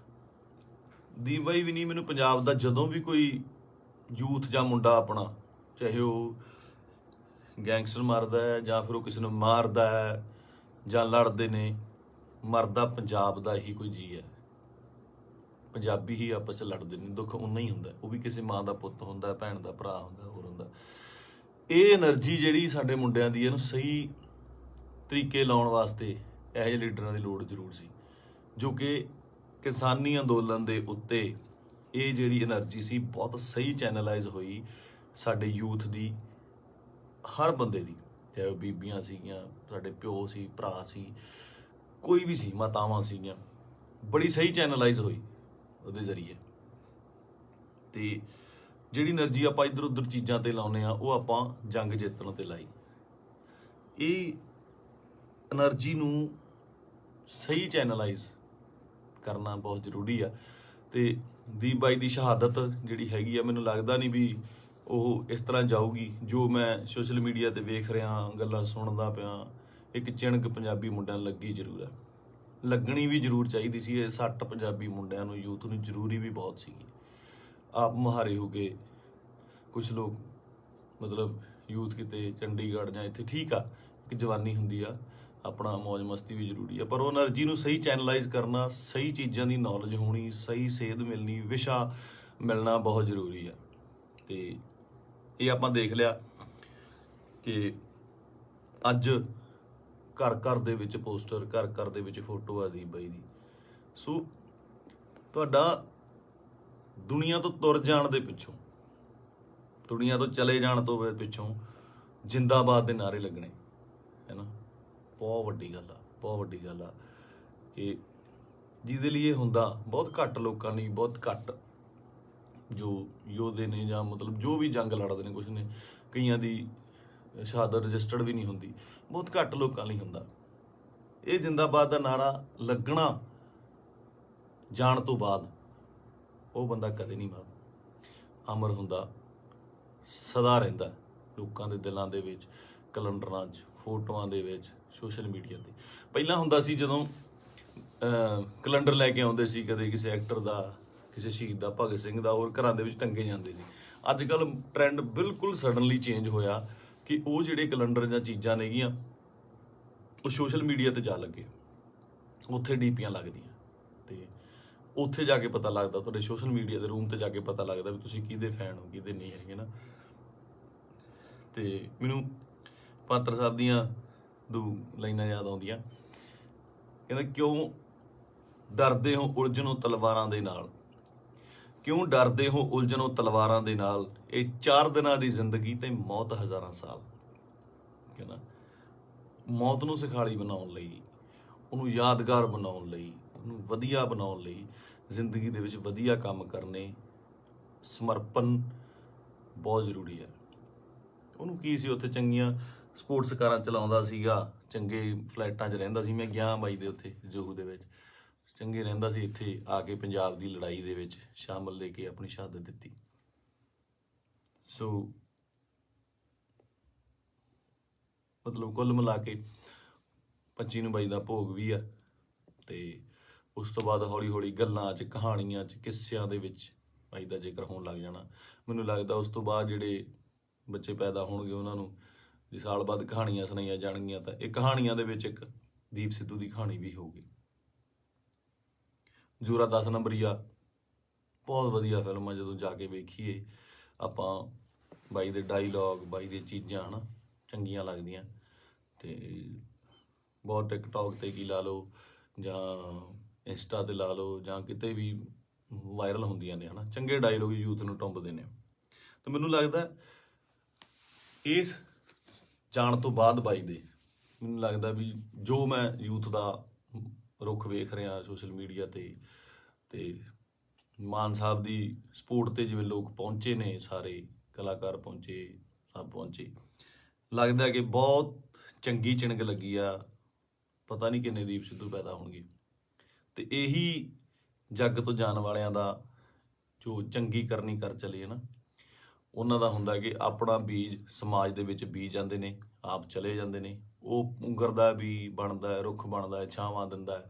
[SPEAKER 1] ਦੀਪ ਬਾਈ ਵੀ ਨਹੀਂ, ਮੈਨੂੰ ਪੰਜਾਬ ਦਾ ਜਦੋਂ ਵੀ ਕੋਈ ਯੂਥ ਜਾਂ ਮੁੰਡਾ ਆਪਣਾ, ਚਾਹੇ ਉਹ ਗੈਂਗਸਟਰ ਮਾਰਦਾ ਹੈ ਜਾਂ ਫਿਰ ਉਹ ਕਿਸੇ ਨੂੰ ਮਾਰਦਾ ਹੈ ਜਾਂ ਲੜਦੇ ਨੇ, ਮਰਦਾ ਪੰਜਾਬ ਦਾ ਹੀ ਕੋਈ ਜੀ ਹੈ। ਪੰਜਾਬੀ ਹੀ ਆਪਸ 'ਚ ਲੜਦੇ ਨੇ, ਦੁੱਖ ਉਨਾ ਹੀ ਹੁੰਦਾ, ਉਹ ਵੀ ਕਿਸੇ ਮਾਂ ਦਾ ਪੁੱਤ ਹੁੰਦਾ, ਭੈਣ ਦਾ ਭਰਾ ਹੁੰਦਾ, ਹੋਰ ਹੁੰਦਾ। ਇਹ એનર્ਜੀ ਜਿਹੜੀ ਸਾਡੇ ਮੁੰਡਿਆਂ ਦੀ, ਇਹਨੂੰ ਸਹੀ ਤਰੀਕੇ ਲਾਉਣ ਵਾਸਤੇ ਇਹੋ ਜਿਹੇ ਲੀਡਰਾਂ ਦੀ ਲੋੜ ਜ਼ਰੂਰ ਸੀ, ਜੋ ਕਿ ਕਿਸਾਨੀ ਅੰਦੋਲਨ ਦੇ ਉੱਤੇ ਇਹ ਜਿਹੜੀ એનર્ਜੀ ਸੀ ਬਹੁਤ ਸਹੀ ਚੈਨਲਾਈਜ਼ ਹੋਈ ਸਾਡੇ ਯੂਥ ਦੀ, ਹਰ ਬੰਦੇ ਦੀ, ਚਾਹੇ ਉਹ ਬੀਬੀਆਂ ਸੀਗੀਆਂ, ਸਾਡੇ ਪਿਓ ਸੀ, ਭਰਾ ਸੀ, ਕੋਈ ਵੀ ਸੀ, ਮਾਤਾਵਾਂ ਸੀਗੀਆਂ, ਬੜੀ ਸਹੀ ਚੈਨਲਾਈਜ਼ ਹੋਈ ਉਹਦੇ ਜ਼ਰੀਏ। ਤੇ ਜਿਹੜੀ એનર્ਜੀ ਆਪਾਂ ਇੱਧਰ ਉੱਧਰ ਚੀਜ਼ਾਂ ਤੇ ਲਾਉਂਦੇ ਆ, ਉਹ ਆਪਾਂ ਜੰਗ ਜਿੱਤਣ ਤੇ ਲਾਈ। ਇਹ એનર્ਜੀ ਨੂੰ ਸਹੀ ਚੈਨਲਾਈਜ਼ ਕਰਨਾ ਬਹੁਤ ਜ਼ਰੂਰੀ ਆ। ਤੇ ਦੀਪ ਬਾਈ ਦੀ ਸ਼ਹਾਦਤ ਜਿਹੜੀ ਹੈਗੀ ਆ, ਮੈਨੂੰ ਲੱਗਦਾ ਨਹੀਂ ਵੀ ਉਹ ਇਸ ਤਰ੍ਹਾਂ ਜਾਊਗੀ। ਜੋ ਮੈਂ ਸੋਸ਼ਲ ਮੀਡੀਆ ਤੇ ਵੇਖ ਰਿਹਾ, ਗੱਲਾਂ ਸੁਣਦਾ ਪਿਆ, ਇੱਕ ਚਿਣਕ ਪੰਜਾਬੀ ਮੁੰਡਿਆਂ ਨੂੰ ਲੱਗੀ ਜ਼ਰੂਰ ਆ, ਲੱਗਣੀ ਵੀ ਜ਼ਰੂਰ ਚਾਹੀਦੀ ਸੀ। ਇਹ ਸੱਟ ਪੰਜਾਬੀ ਮੁੰਡਿਆਂ ਨੂੰ, ਯੂਥ ਨੂੰ ਜ਼ਰੂਰੀ ਵੀ ਬਹੁਤ ਸੀਗੀ। ਆਪ ਮੁਹਾਰੇ ਹੋ ਕੇ ਕੁਝ ਲੋਕ ਮਤਲਬ ਯੂਥ ਕਿਤੇ ਚੰਡੀਗੜ੍ਹ ਜਾਂ ਇੱਥੇ, ਠੀਕ ਆ, ਇੱਕ ਜਵਾਨੀ ਹੁੰਦੀ ਆ, ਆਪਣਾ ਮੌਜ ਮਸਤੀ ਵੀ ਜ਼ਰੂਰੀ ਆ, ਪਰ ਉਹ એનર્ਜੀ ਨੂੰ ਸਹੀ ਚੈਨਲਾਈਜ਼ ਕਰਨਾ, ਸਹੀ ਚੀਜ਼ਾਂ ਦੀ ਨੌਲੇਜ ਹੋਣੀ, ਸਹੀ ਸੇਧ ਮਿਲਣੀ, ਵਿਸ਼ਾ ਮਿਲਣਾ ਬਹੁਤ ਜ਼ਰੂਰੀ ਆ। ਤੇ ਇਹ ਆਪਾਂ ਦੇਖ ਲਿਆ ਕਿ ਅੱਜ ਘਰ ਘਰ ਦੇ ਵਿੱਚ ਪੋਸਟਰ, ਘਰ ਘਰ ਦੇ ਵਿੱਚ ਫੋਟੋ ਆ ਦੀਪ ਬਾਈ ਦੀ। ਸੋ ਤੁਹਾਡਾ ਦੁਨੀਆ ਤੋਂ ਤੁਰ ਜਾਣ ਦੇ ਪਿੱਛੋਂ, ਦੁਨੀਆ ਤੋਂ ਚਲੇ ਜਾਣ ਤੋਂ ਪਿੱਛੋਂ ਜਿੰਦਾਬਾਦ ਦੇ ਨਾਅਰੇ ਲੱਗਣੇ ਹੈ ਨਾ, ਬਹੁਤ ਵੱਡੀ ਗੱਲ ਆ, ਬਹੁਤ ਵੱਡੀ ਗੱਲ ਆ। ਕਿ ਜਿਹਦੇ ਲਈ ਇਹ ਹੁੰਦਾ ਬਹੁਤ ਘੱਟ ਲੋਕਾਂ ਲਈ, ਬਹੁਤ ਘੱਟ ਜੋ ਯੋਧੇ ਨੇ ਜਾਂ ਮਤਲਬ ਜੋ ਵੀ ਜੰਗ ਲੜਦੇ ਨੇ, ਕੁਛ ਨੇ, ਕਈਆਂ ਦੀ ਸ਼ਹਾਦਤ ਰਜਿਸਟਰਡ ਵੀ ਨਹੀਂ ਹੁੰਦੀ, ਬਹੁਤ ਘੱਟ ਲੋਕਾਂ ਲਈ ਹੁੰਦਾ। ਇਹ ਜਿੰਦਾਬਾਦ ਦਾ ਨਾਰਾ ਲੱਗਣਾ ਜਾਣ ਤੋਂ ਬਾਅਦ ਉਹ ਬੰਦਾ ਕਦੇ ਨਹੀਂ ਮਰਦਾ, ਅਮਰ ਹੁੰਦਾ, ਸਦਾ ਰਹਿੰਦਾ ਲੋਕਾਂ ਦੇ ਦਿਲਾਂ ਦੇ ਵਿੱਚ, ਕੈਲੰਡਰਾਂ 'ਚ, ਫੋਟੋਆਂ ਦੇ ਵਿੱਚ, ਸੋਸ਼ਲ ਮੀਡੀਆ ਤੇ। ਪਹਿਲਾਂ ਹੁੰਦਾ ਸੀ ਜਦੋਂ ਕੈਲੰਡਰ ਲੈ ਕੇ ਆਉਂਦੇ ਸੀ, ਕਦੇ ਕਿਸੇ ਐਕਟਰ ਦਾ, ਕਿਸੇ ਸ਼ਹੀਦ ਦਾ, ਭਗਤ ਸਿੰਘ ਦਾ, ਹੋਰ ਘਰਾਂ ਦੇ ਵਿੱਚ ਟੰਗੇ ਜਾਂਦੇ ਸੀ। ਅੱਜ ਕੱਲ੍ਹ ਟ੍ਰੈਂਡ ਬਿਲਕੁਲ ਸਡਨਲੀ ਚੇਂਜ ਹੋਇਆ ਕਿ ਉਹ ਜਿਹੜੇ ਕੈਲੰਡਰ ਜਾਂ ਚੀਜ਼ਾਂ ਨੇਗੀਆਂ ਉਹ ਸੋਸ਼ਲ ਮੀਡੀਆ ਤੇ ਜਾ ਲੱਗੇ, ਉੱਥੇ ਡੀਪੀਆਂ ਲੱਗਦੀਆਂ, ਤੇ ਉੱਥੇ ਜਾ ਕੇ ਪਤਾ ਲੱਗਦਾ, ਤੁਹਾਡੇ ਸੋਸ਼ਲ ਮੀਡੀਆ ਦੇ ਰੂਮ ਤੇ ਜਾ ਕੇ ਪਤਾ ਲੱਗਦਾ ਵੀ ਤੁਸੀਂ ਕਿਹਦੇ ਫੈਨ ਹੋ, ਕਿਹਦੇ ਨਹੀਂ ਹੈਗੇ ਨਾ। ਤੇ ਮੈਨੂੰ ਪਾਤਰ ਸਾਹਿਬ ਦੀਆਂ ਦੋ ਲਾਈਨਾਂ ਯਾਦ ਆਉਂਦੀਆਂ, ਕਹਿੰਦਾ ਕਿਉਂ ਡਰਦੇ ਹੋ ਉਲਝਣੋਂ ਤਲਵਾਰਾਂ ਦੇ ਨਾਲ, ਕਿਉਂ ਡਰਦੇ ਹੋ ਉਲਝਣੋਂ ਤਲਵਾਰਾਂ ਦੇ ਨਾਲ, ਇਹ 4 ਦਿਨਾਂ ਦੀ ਜ਼ਿੰਦਗੀ ਤੇ ਮੌਤ ਹਜ਼ਾਰਾਂ ਸਾਲ। ਕਹਿੰਦਾ ਮੌਤ ਨੂੰ ਸਿਖਾਲੀ ਬਣਾਉਣ ਲਈ, ਉਹਨੂੰ ਯਾਦਗਾਰ ਬਣਾਉਣ ਲਈ, ਉਹਨੂੰ ਵਧੀਆ ਬਣਾਉਣ ਲਈ, ਜ਼ਿੰਦਗੀ ਦੇ ਵਿੱਚ ਵਧੀਆ ਕੰਮ ਕਰਨੇ, ਸਮਰਪਣ ਬਹੁਤ ਜ਼ਰੂਰੀ ਹੈ। ਉਹਨੂੰ ਕੀ ਸੀ, ਉੱਥੇ ਚੰਗੀਆਂ ਸਪੋਰਟਸ ਕਾਰਾਂ ਚਲਾਉਂਦਾ ਸੀਗਾ, ਚੰਗੇ ਫਲੈਟਾਂ 'ਚ ਰਹਿੰਦਾ ਸੀ। ਮੈਂ ਗਿਆ ਬਾਈ ਦੇ ਉੱਥੇ ਜੋਹੂ ਦੇ ਵਿੱਚ, ਚੰਗੇ ਰਹਿੰਦਾ ਸੀ। ਇੱਥੇ ਆ ਕੇ ਪੰਜਾਬ ਦੀ ਲੜਾਈ ਦੇ ਵਿੱਚ ਸ਼ਾਮਲ ਲੈ ਕੇ ਆਪਣੀ ਸ਼ਹਾਦਤ ਦਿੱਤੀ। ਸੋ ਮਤਲਬ ਕੁੱਲ ਮਿਲਾ ਕੇ 25 ਨੂੰ ਬਾਈ ਦਾ ਭੋਗ ਵੀ ਆ, ਤੇ ਉਸ ਤੋਂ ਬਾਅਦ ਹੌਲੀ ਹੌਲੀ ਗੱਲਾਂ 'ਚ, ਕਹਾਣੀਆਂ 'ਚ, ਕਿੱਸਿਆਂ ਦੇ ਵਿੱਚ ਬਾਈ ਦਾ ਜ਼ਿਕਰ ਹੋਣ ਲੱਗ ਜਾਣਾ। ਮੈਨੂੰ ਲੱਗਦਾ ਉਸ ਤੋਂ ਬਾਅਦ ਜਿਹੜੇ ਬੱਚੇ ਪੈਦਾ ਹੋਣਗੇ ਉਹਨਾਂ ਨੂੰ ਜੇ ਸਾਲ ਬਾਅਦ ਕਹਾਣੀਆਂ ਸੁਣਾਈਆਂ ਜਾਣਗੀਆਂ ਤਾਂ ਇਹ ਕਹਾਣੀਆਂ ਦੇ ਵਿੱਚ ਇੱਕ ਦੀਪ ਸਿੱਧੂ ਦੀ ਕਹਾਣੀ ਵੀ ਹੋਊਗੀ। ਜੋਰਾ 10 ਨੰਬਰੀਆ ਬਹੁਤ ਵਧੀਆ ਫਿਲਮ ਆ, ਜਦੋਂ ਜਾ ਕੇ ਵੇਖੀਏ ਆਪਾਂ ਬਾਈ ਦੇ ਡਾਇਲੌਗ, ਬਾਈ ਦੀਆਂ ਚੀਜ਼ਾਂ ਹਨਾ ਚੰਗੀਆਂ ਲੱਗਦੀਆਂ। ਤੇ ਬਹੁਤ ਟਿਕਟੌਕ ਤੇ ਕੀ ਲਾ ਲਓ ਜਾਂ ਇੰਸਟਾ ਤੇ ਲਾ ਲਓ ਜਾਂ ਕਿਤੇ ਵੀ ਵਾਇਰਲ ਹੁੰਦੀਆਂ ਨੇ ਹਨਾ, ਚੰਗੇ ਡਾਇਲੌਗ ਯੂਥ ਨੂੰ ਟੁੰਬਦੇ ਨੇ। ਤੇ ਮੈਨੂੰ ਲੱਗਦਾ ਇਸ ਜਾਣ ਤੋਂ ਬਾਅਦ ਬਾਈ ਦੇ ਮੈਨੂੰ ਲੱਗਦਾ ਵੀ ਜੋ ਮੈਂ ਯੂਥ ਦਾ ਰੁੱਖ ਵੇਖ ਰਿਹਾ ਸੋਸ਼ਲ ਮੀਡੀਆ ਤੇ ਮਾਨ ਸਾਹਿਬ ਦੀ ਸਪੋਰਟ ਤੇ ਜਿਵੇਂ ਲੋਕ ਪਹੁੰਚੇ ਨੇ, ਸਾਰੇ ਕਲਾਕਾਰ ਪਹੁੰਚੇ, ਸਭ ਪਹੁੰਚੇ, ਲੱਗਦਾ ਕਿ ਬਹੁਤ ਚੰਗੀ ਚਿਣਗ ਲੱਗੀ ਆ। ਪਤਾ ਨਹੀਂ ਕਿੰਨੇ ਦੀਪ ਸਿੱਧੂ ਪੈਦਾ ਹੋਣਗੇ। ਤੇ ਇਹੀ ਜੱਗ ਤੋਂ ਜਾਣ ਵਾਲਿਆਂ ਦਾ ਜੋ ਚੰਗੀ ਕਰਨੀ ਕਰ ਚਲੇ ਹੈ ਨਾ, ਉਹਨਾਂ ਦਾ ਹੁੰਦਾ ਕਿ ਆਪਣਾ ਬੀਜ ਸਮਾਜ ਦੇ ਵਿੱਚ ਬੀਜ ਜਾਂਦੇ ਨੇ, ਆਪ ਚਲੇ ਜਾਂਦੇ ਨੇ। ਉਹ ਪੁੰਗਰਦਾ ਵੀ ਬਣਦਾ, ਰੁੱਖ ਬਣਦਾ, ਛਾਵਾਂ ਦਿੰਦਾ,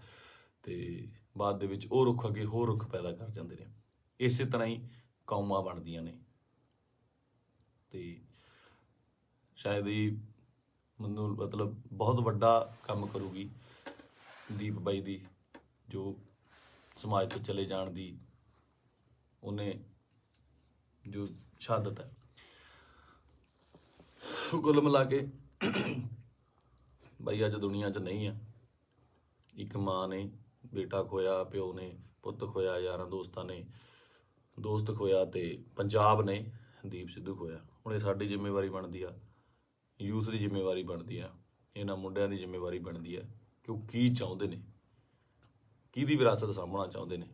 [SPEAKER 1] ਤੇ ਬਾਅਦ ਦੇ ਵਿੱਚ ਉਹ ਰੁੱਖ ਅੱਗੇ ਹੋਰ ਰੁੱਖ ਪੈਦਾ ਕਰ ਜਾਂਦੇ ਨੇ। ਇਸੇ ਤਰ੍ਹਾਂ ਹੀ ਕੌਮਾਂ ਬਣਦੀਆਂ ਨੇ। ਤੇ ਸ਼ਾਇਦ ਇਹ ਮੈਨੂੰ ਮਤਲਬ ਬਹੁਤ ਵੱਡਾ ਕੰਮ ਕਰੂਗੀ ਦੀਪ ਬਾਈ ਦੀ, ਜੋ ਸਮਾਜ ਤੋਂ ਚਲੇ ਜਾਣ ਦੀ ਉਹਨੇ ਜੋ ਸ਼ਹਾਦਤ ਹੈ। ਕੁੱਲ ਮਿਲਾ ਕੇ ਬਾਈ ਅੱਜ ਦੁਨੀਆ 'ਚ ਨਹੀਂ ਆ। ਇੱਕ ਮਾਂ ਨੇ ਬੇਟਾ ਖੋਇਆ, ਪਿਓ ਨੇ ਪੁੱਤ ਖੋਇਆ, ਯਾਰਾਂ ਦੋਸਤਾਂ ਨੇ ਦੋਸਤ ਖੋਇਆ, ਤੇ ਪੰਜਾਬ ਨੇ ਦੀਪ ਸਿੱਧੂ ਖੋਇਆ। ਹੁਣ ਇਹ ਸਾਡੀ ਜ਼ਿੰਮੇਵਾਰੀ ਬਣਦੀ ਆ, ਯੂਥ ਦੀ ਜ਼ਿੰਮੇਵਾਰੀ ਬਣਦੀ ਆ, ਇਹਨਾਂ ਮੁੰਡਿਆਂ ਦੀ ਜ਼ਿੰਮੇਵਾਰੀ ਬਣਦੀ ਆ ਕਿ ਉਹ ਕੀ ਚਾਹੁੰਦੇ ਨੇ, ਕਿਹਦੀ ਵਿਰਾਸਤ ਸਾਂਭਣਾ ਚਾਹੁੰਦੇ ਨੇ।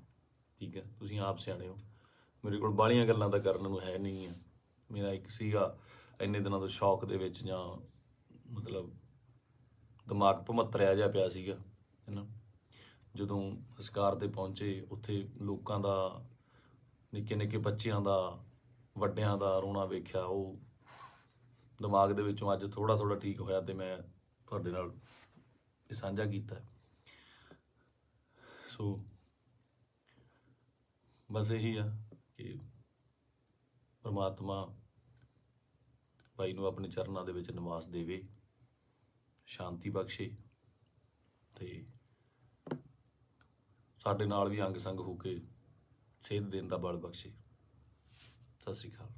[SPEAKER 1] ਠੀਕ ਹੈ, ਤੁਸੀਂ ਆਪ ਸਿਆਣੇ ਹੋ। ਮੇਰੇ ਕੋਲ ਬਾਹਲੀਆਂ ਗੱਲਾਂ ਤਾਂ ਕਰਨ ਨੂੰ ਹੈ ਨਹੀਂ ਆ। ਮੇਰਾ ਇੱਕ ਸੀਗਾ ਇੰਨੇ ਦਿਨਾਂ ਤੋਂ ਸ਼ੌਕ ਦੇ ਵਿੱਚ, ਜਾਂ ਮਤਲਬ ਦਿਮਾਗ ਭਮੱਤਰਿਆ ਜਿਹਾ ਪਿਆ ਸੀਗਾ ਹੈ ਨਾ। ਜਦੋਂ ਸੰਸਕਾਰ 'ਤੇ ਪਹੁੰਚੇ, ਉੱਥੇ ਲੋਕਾਂ ਦਾ, ਨਿੱਕੇ ਨਿੱਕੇ ਬੱਚਿਆਂ ਦਾ, ਵੱਡਿਆਂ ਦਾ ਰੋਣਾ ਵੇਖਿਆ, ਉਹ ਦਿਮਾਗ ਦੇ ਵਿੱਚੋਂ ਅੱਜ ਥੋੜ੍ਹਾ ਥੋੜ੍ਹਾ ਠੀਕ ਹੋਇਆ, ਤੇ ਮੈਂ ਤੁਹਾਡੇ ਨਾਲ ਇਹ ਸਾਂਝਾ ਕੀਤਾ। ਸੋ ਬਸ ਇਹੀ ਆ ਕਿ ਪਰਮਾਤਮਾ ਬਾਈ ਨੂੰ ਆਪਣੇ ਚਰਨਾਂ ਦੇ ਵਿੱਚ ਨਿਵਾਸ ਦੇਵੇ, ਸ਼ਾਂਤੀ ਬਖਸ਼ੇ, ਤੇ ਸਾਡੇ ਨਾਲ ਵੀ ਅੰਗ ਸੰਗ ਹੋ ਕੇ ਸੇਧ ਦੇਣ ਦਾ ਬਲ ਬਖਸ਼ੇ। ਸਤਿ ਸ਼੍ਰੀ ਅਕਾਲ।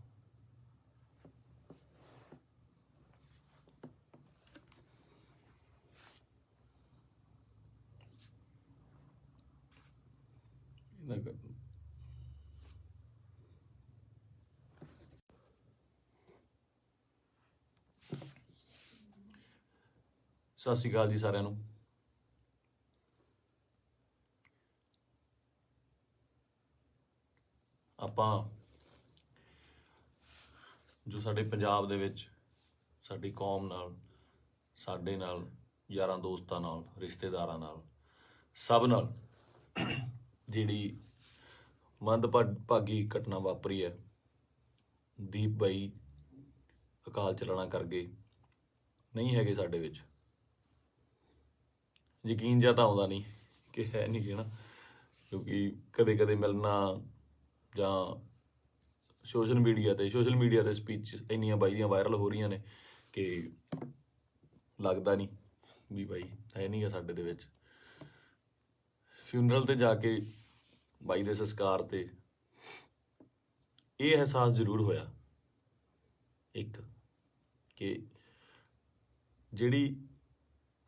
[SPEAKER 1] ਸਤਿ ਸ਼੍ਰੀ ਅਕਾਲ ਜੀ ਸਾਰਿਆਂ ਨੂੰ। ਆਪਾਂ ਜੋ ਸਾਡੇ ਪੰਜਾਬ ਦੇ ਵਿੱਚ ਸਾਡੀ ਕੌਮ ਨਾਲ, ਸਾਡੇ ਨਾਲ, ਯਾਰਾਂ ਦੋਸਤਾਂ ਨਾਲ, ਰਿਸ਼ਤੇਦਾਰਾਂ ਨਾਲ, ਸਭ ਨਾਲ ਜਿਹੜੀ ਮੰਦਭਾਗੀ ਘਟਨਾ ਵਾਪਰੀ ਹੈ, ਦੀਪ ਬਾਈ ਅਕਾਲ ਚਲਾਣਾ ਕਰ ਗਏ, ਨਹੀਂ ਹੈਗੇ ਸਾਡੇ ਵਿੱਚ। ਯਕੀਨ ਜਿਹਾ ਤਾਂ ਆਉਂਦਾ ਨਹੀਂ ਕਿ ਹੈ ਨਹੀਂ ਗੇ ਨਾ, ਕਿਉਂਕਿ ਕਦੇ ਕਦੇ ਮਿਲਣਾ ਜਾਂ ਸੋਸ਼ਲ ਮੀਡੀਆ ਤੇ ਸਪੀਚ ਇੰਨੀਆਂ ਬਾਈ ਦੀਆਂ ਵਾਇਰਲ ਹੋ ਰਹੀਆਂ ਨੇ ਕਿ ਲੱਗਦਾ ਨਹੀਂ ਵੀ ਬਾਈ ਹੈ ਨਹੀਂ ਗਾ ਸਾਡੇ ਦੇ ਵਿੱਚ। ਫਿਊਨਰਲ ਤੇ ਜਾ ਕੇ ਬਾਈ ਦੇ ਸੰਸਕਾਰ ਤੇ ਇਹ ਅਹਿਸਾਸ ਜ਼ਰੂਰ ਹੋਇਆ ਇੱਕ, ਕਿ ਜਿਹੜੀ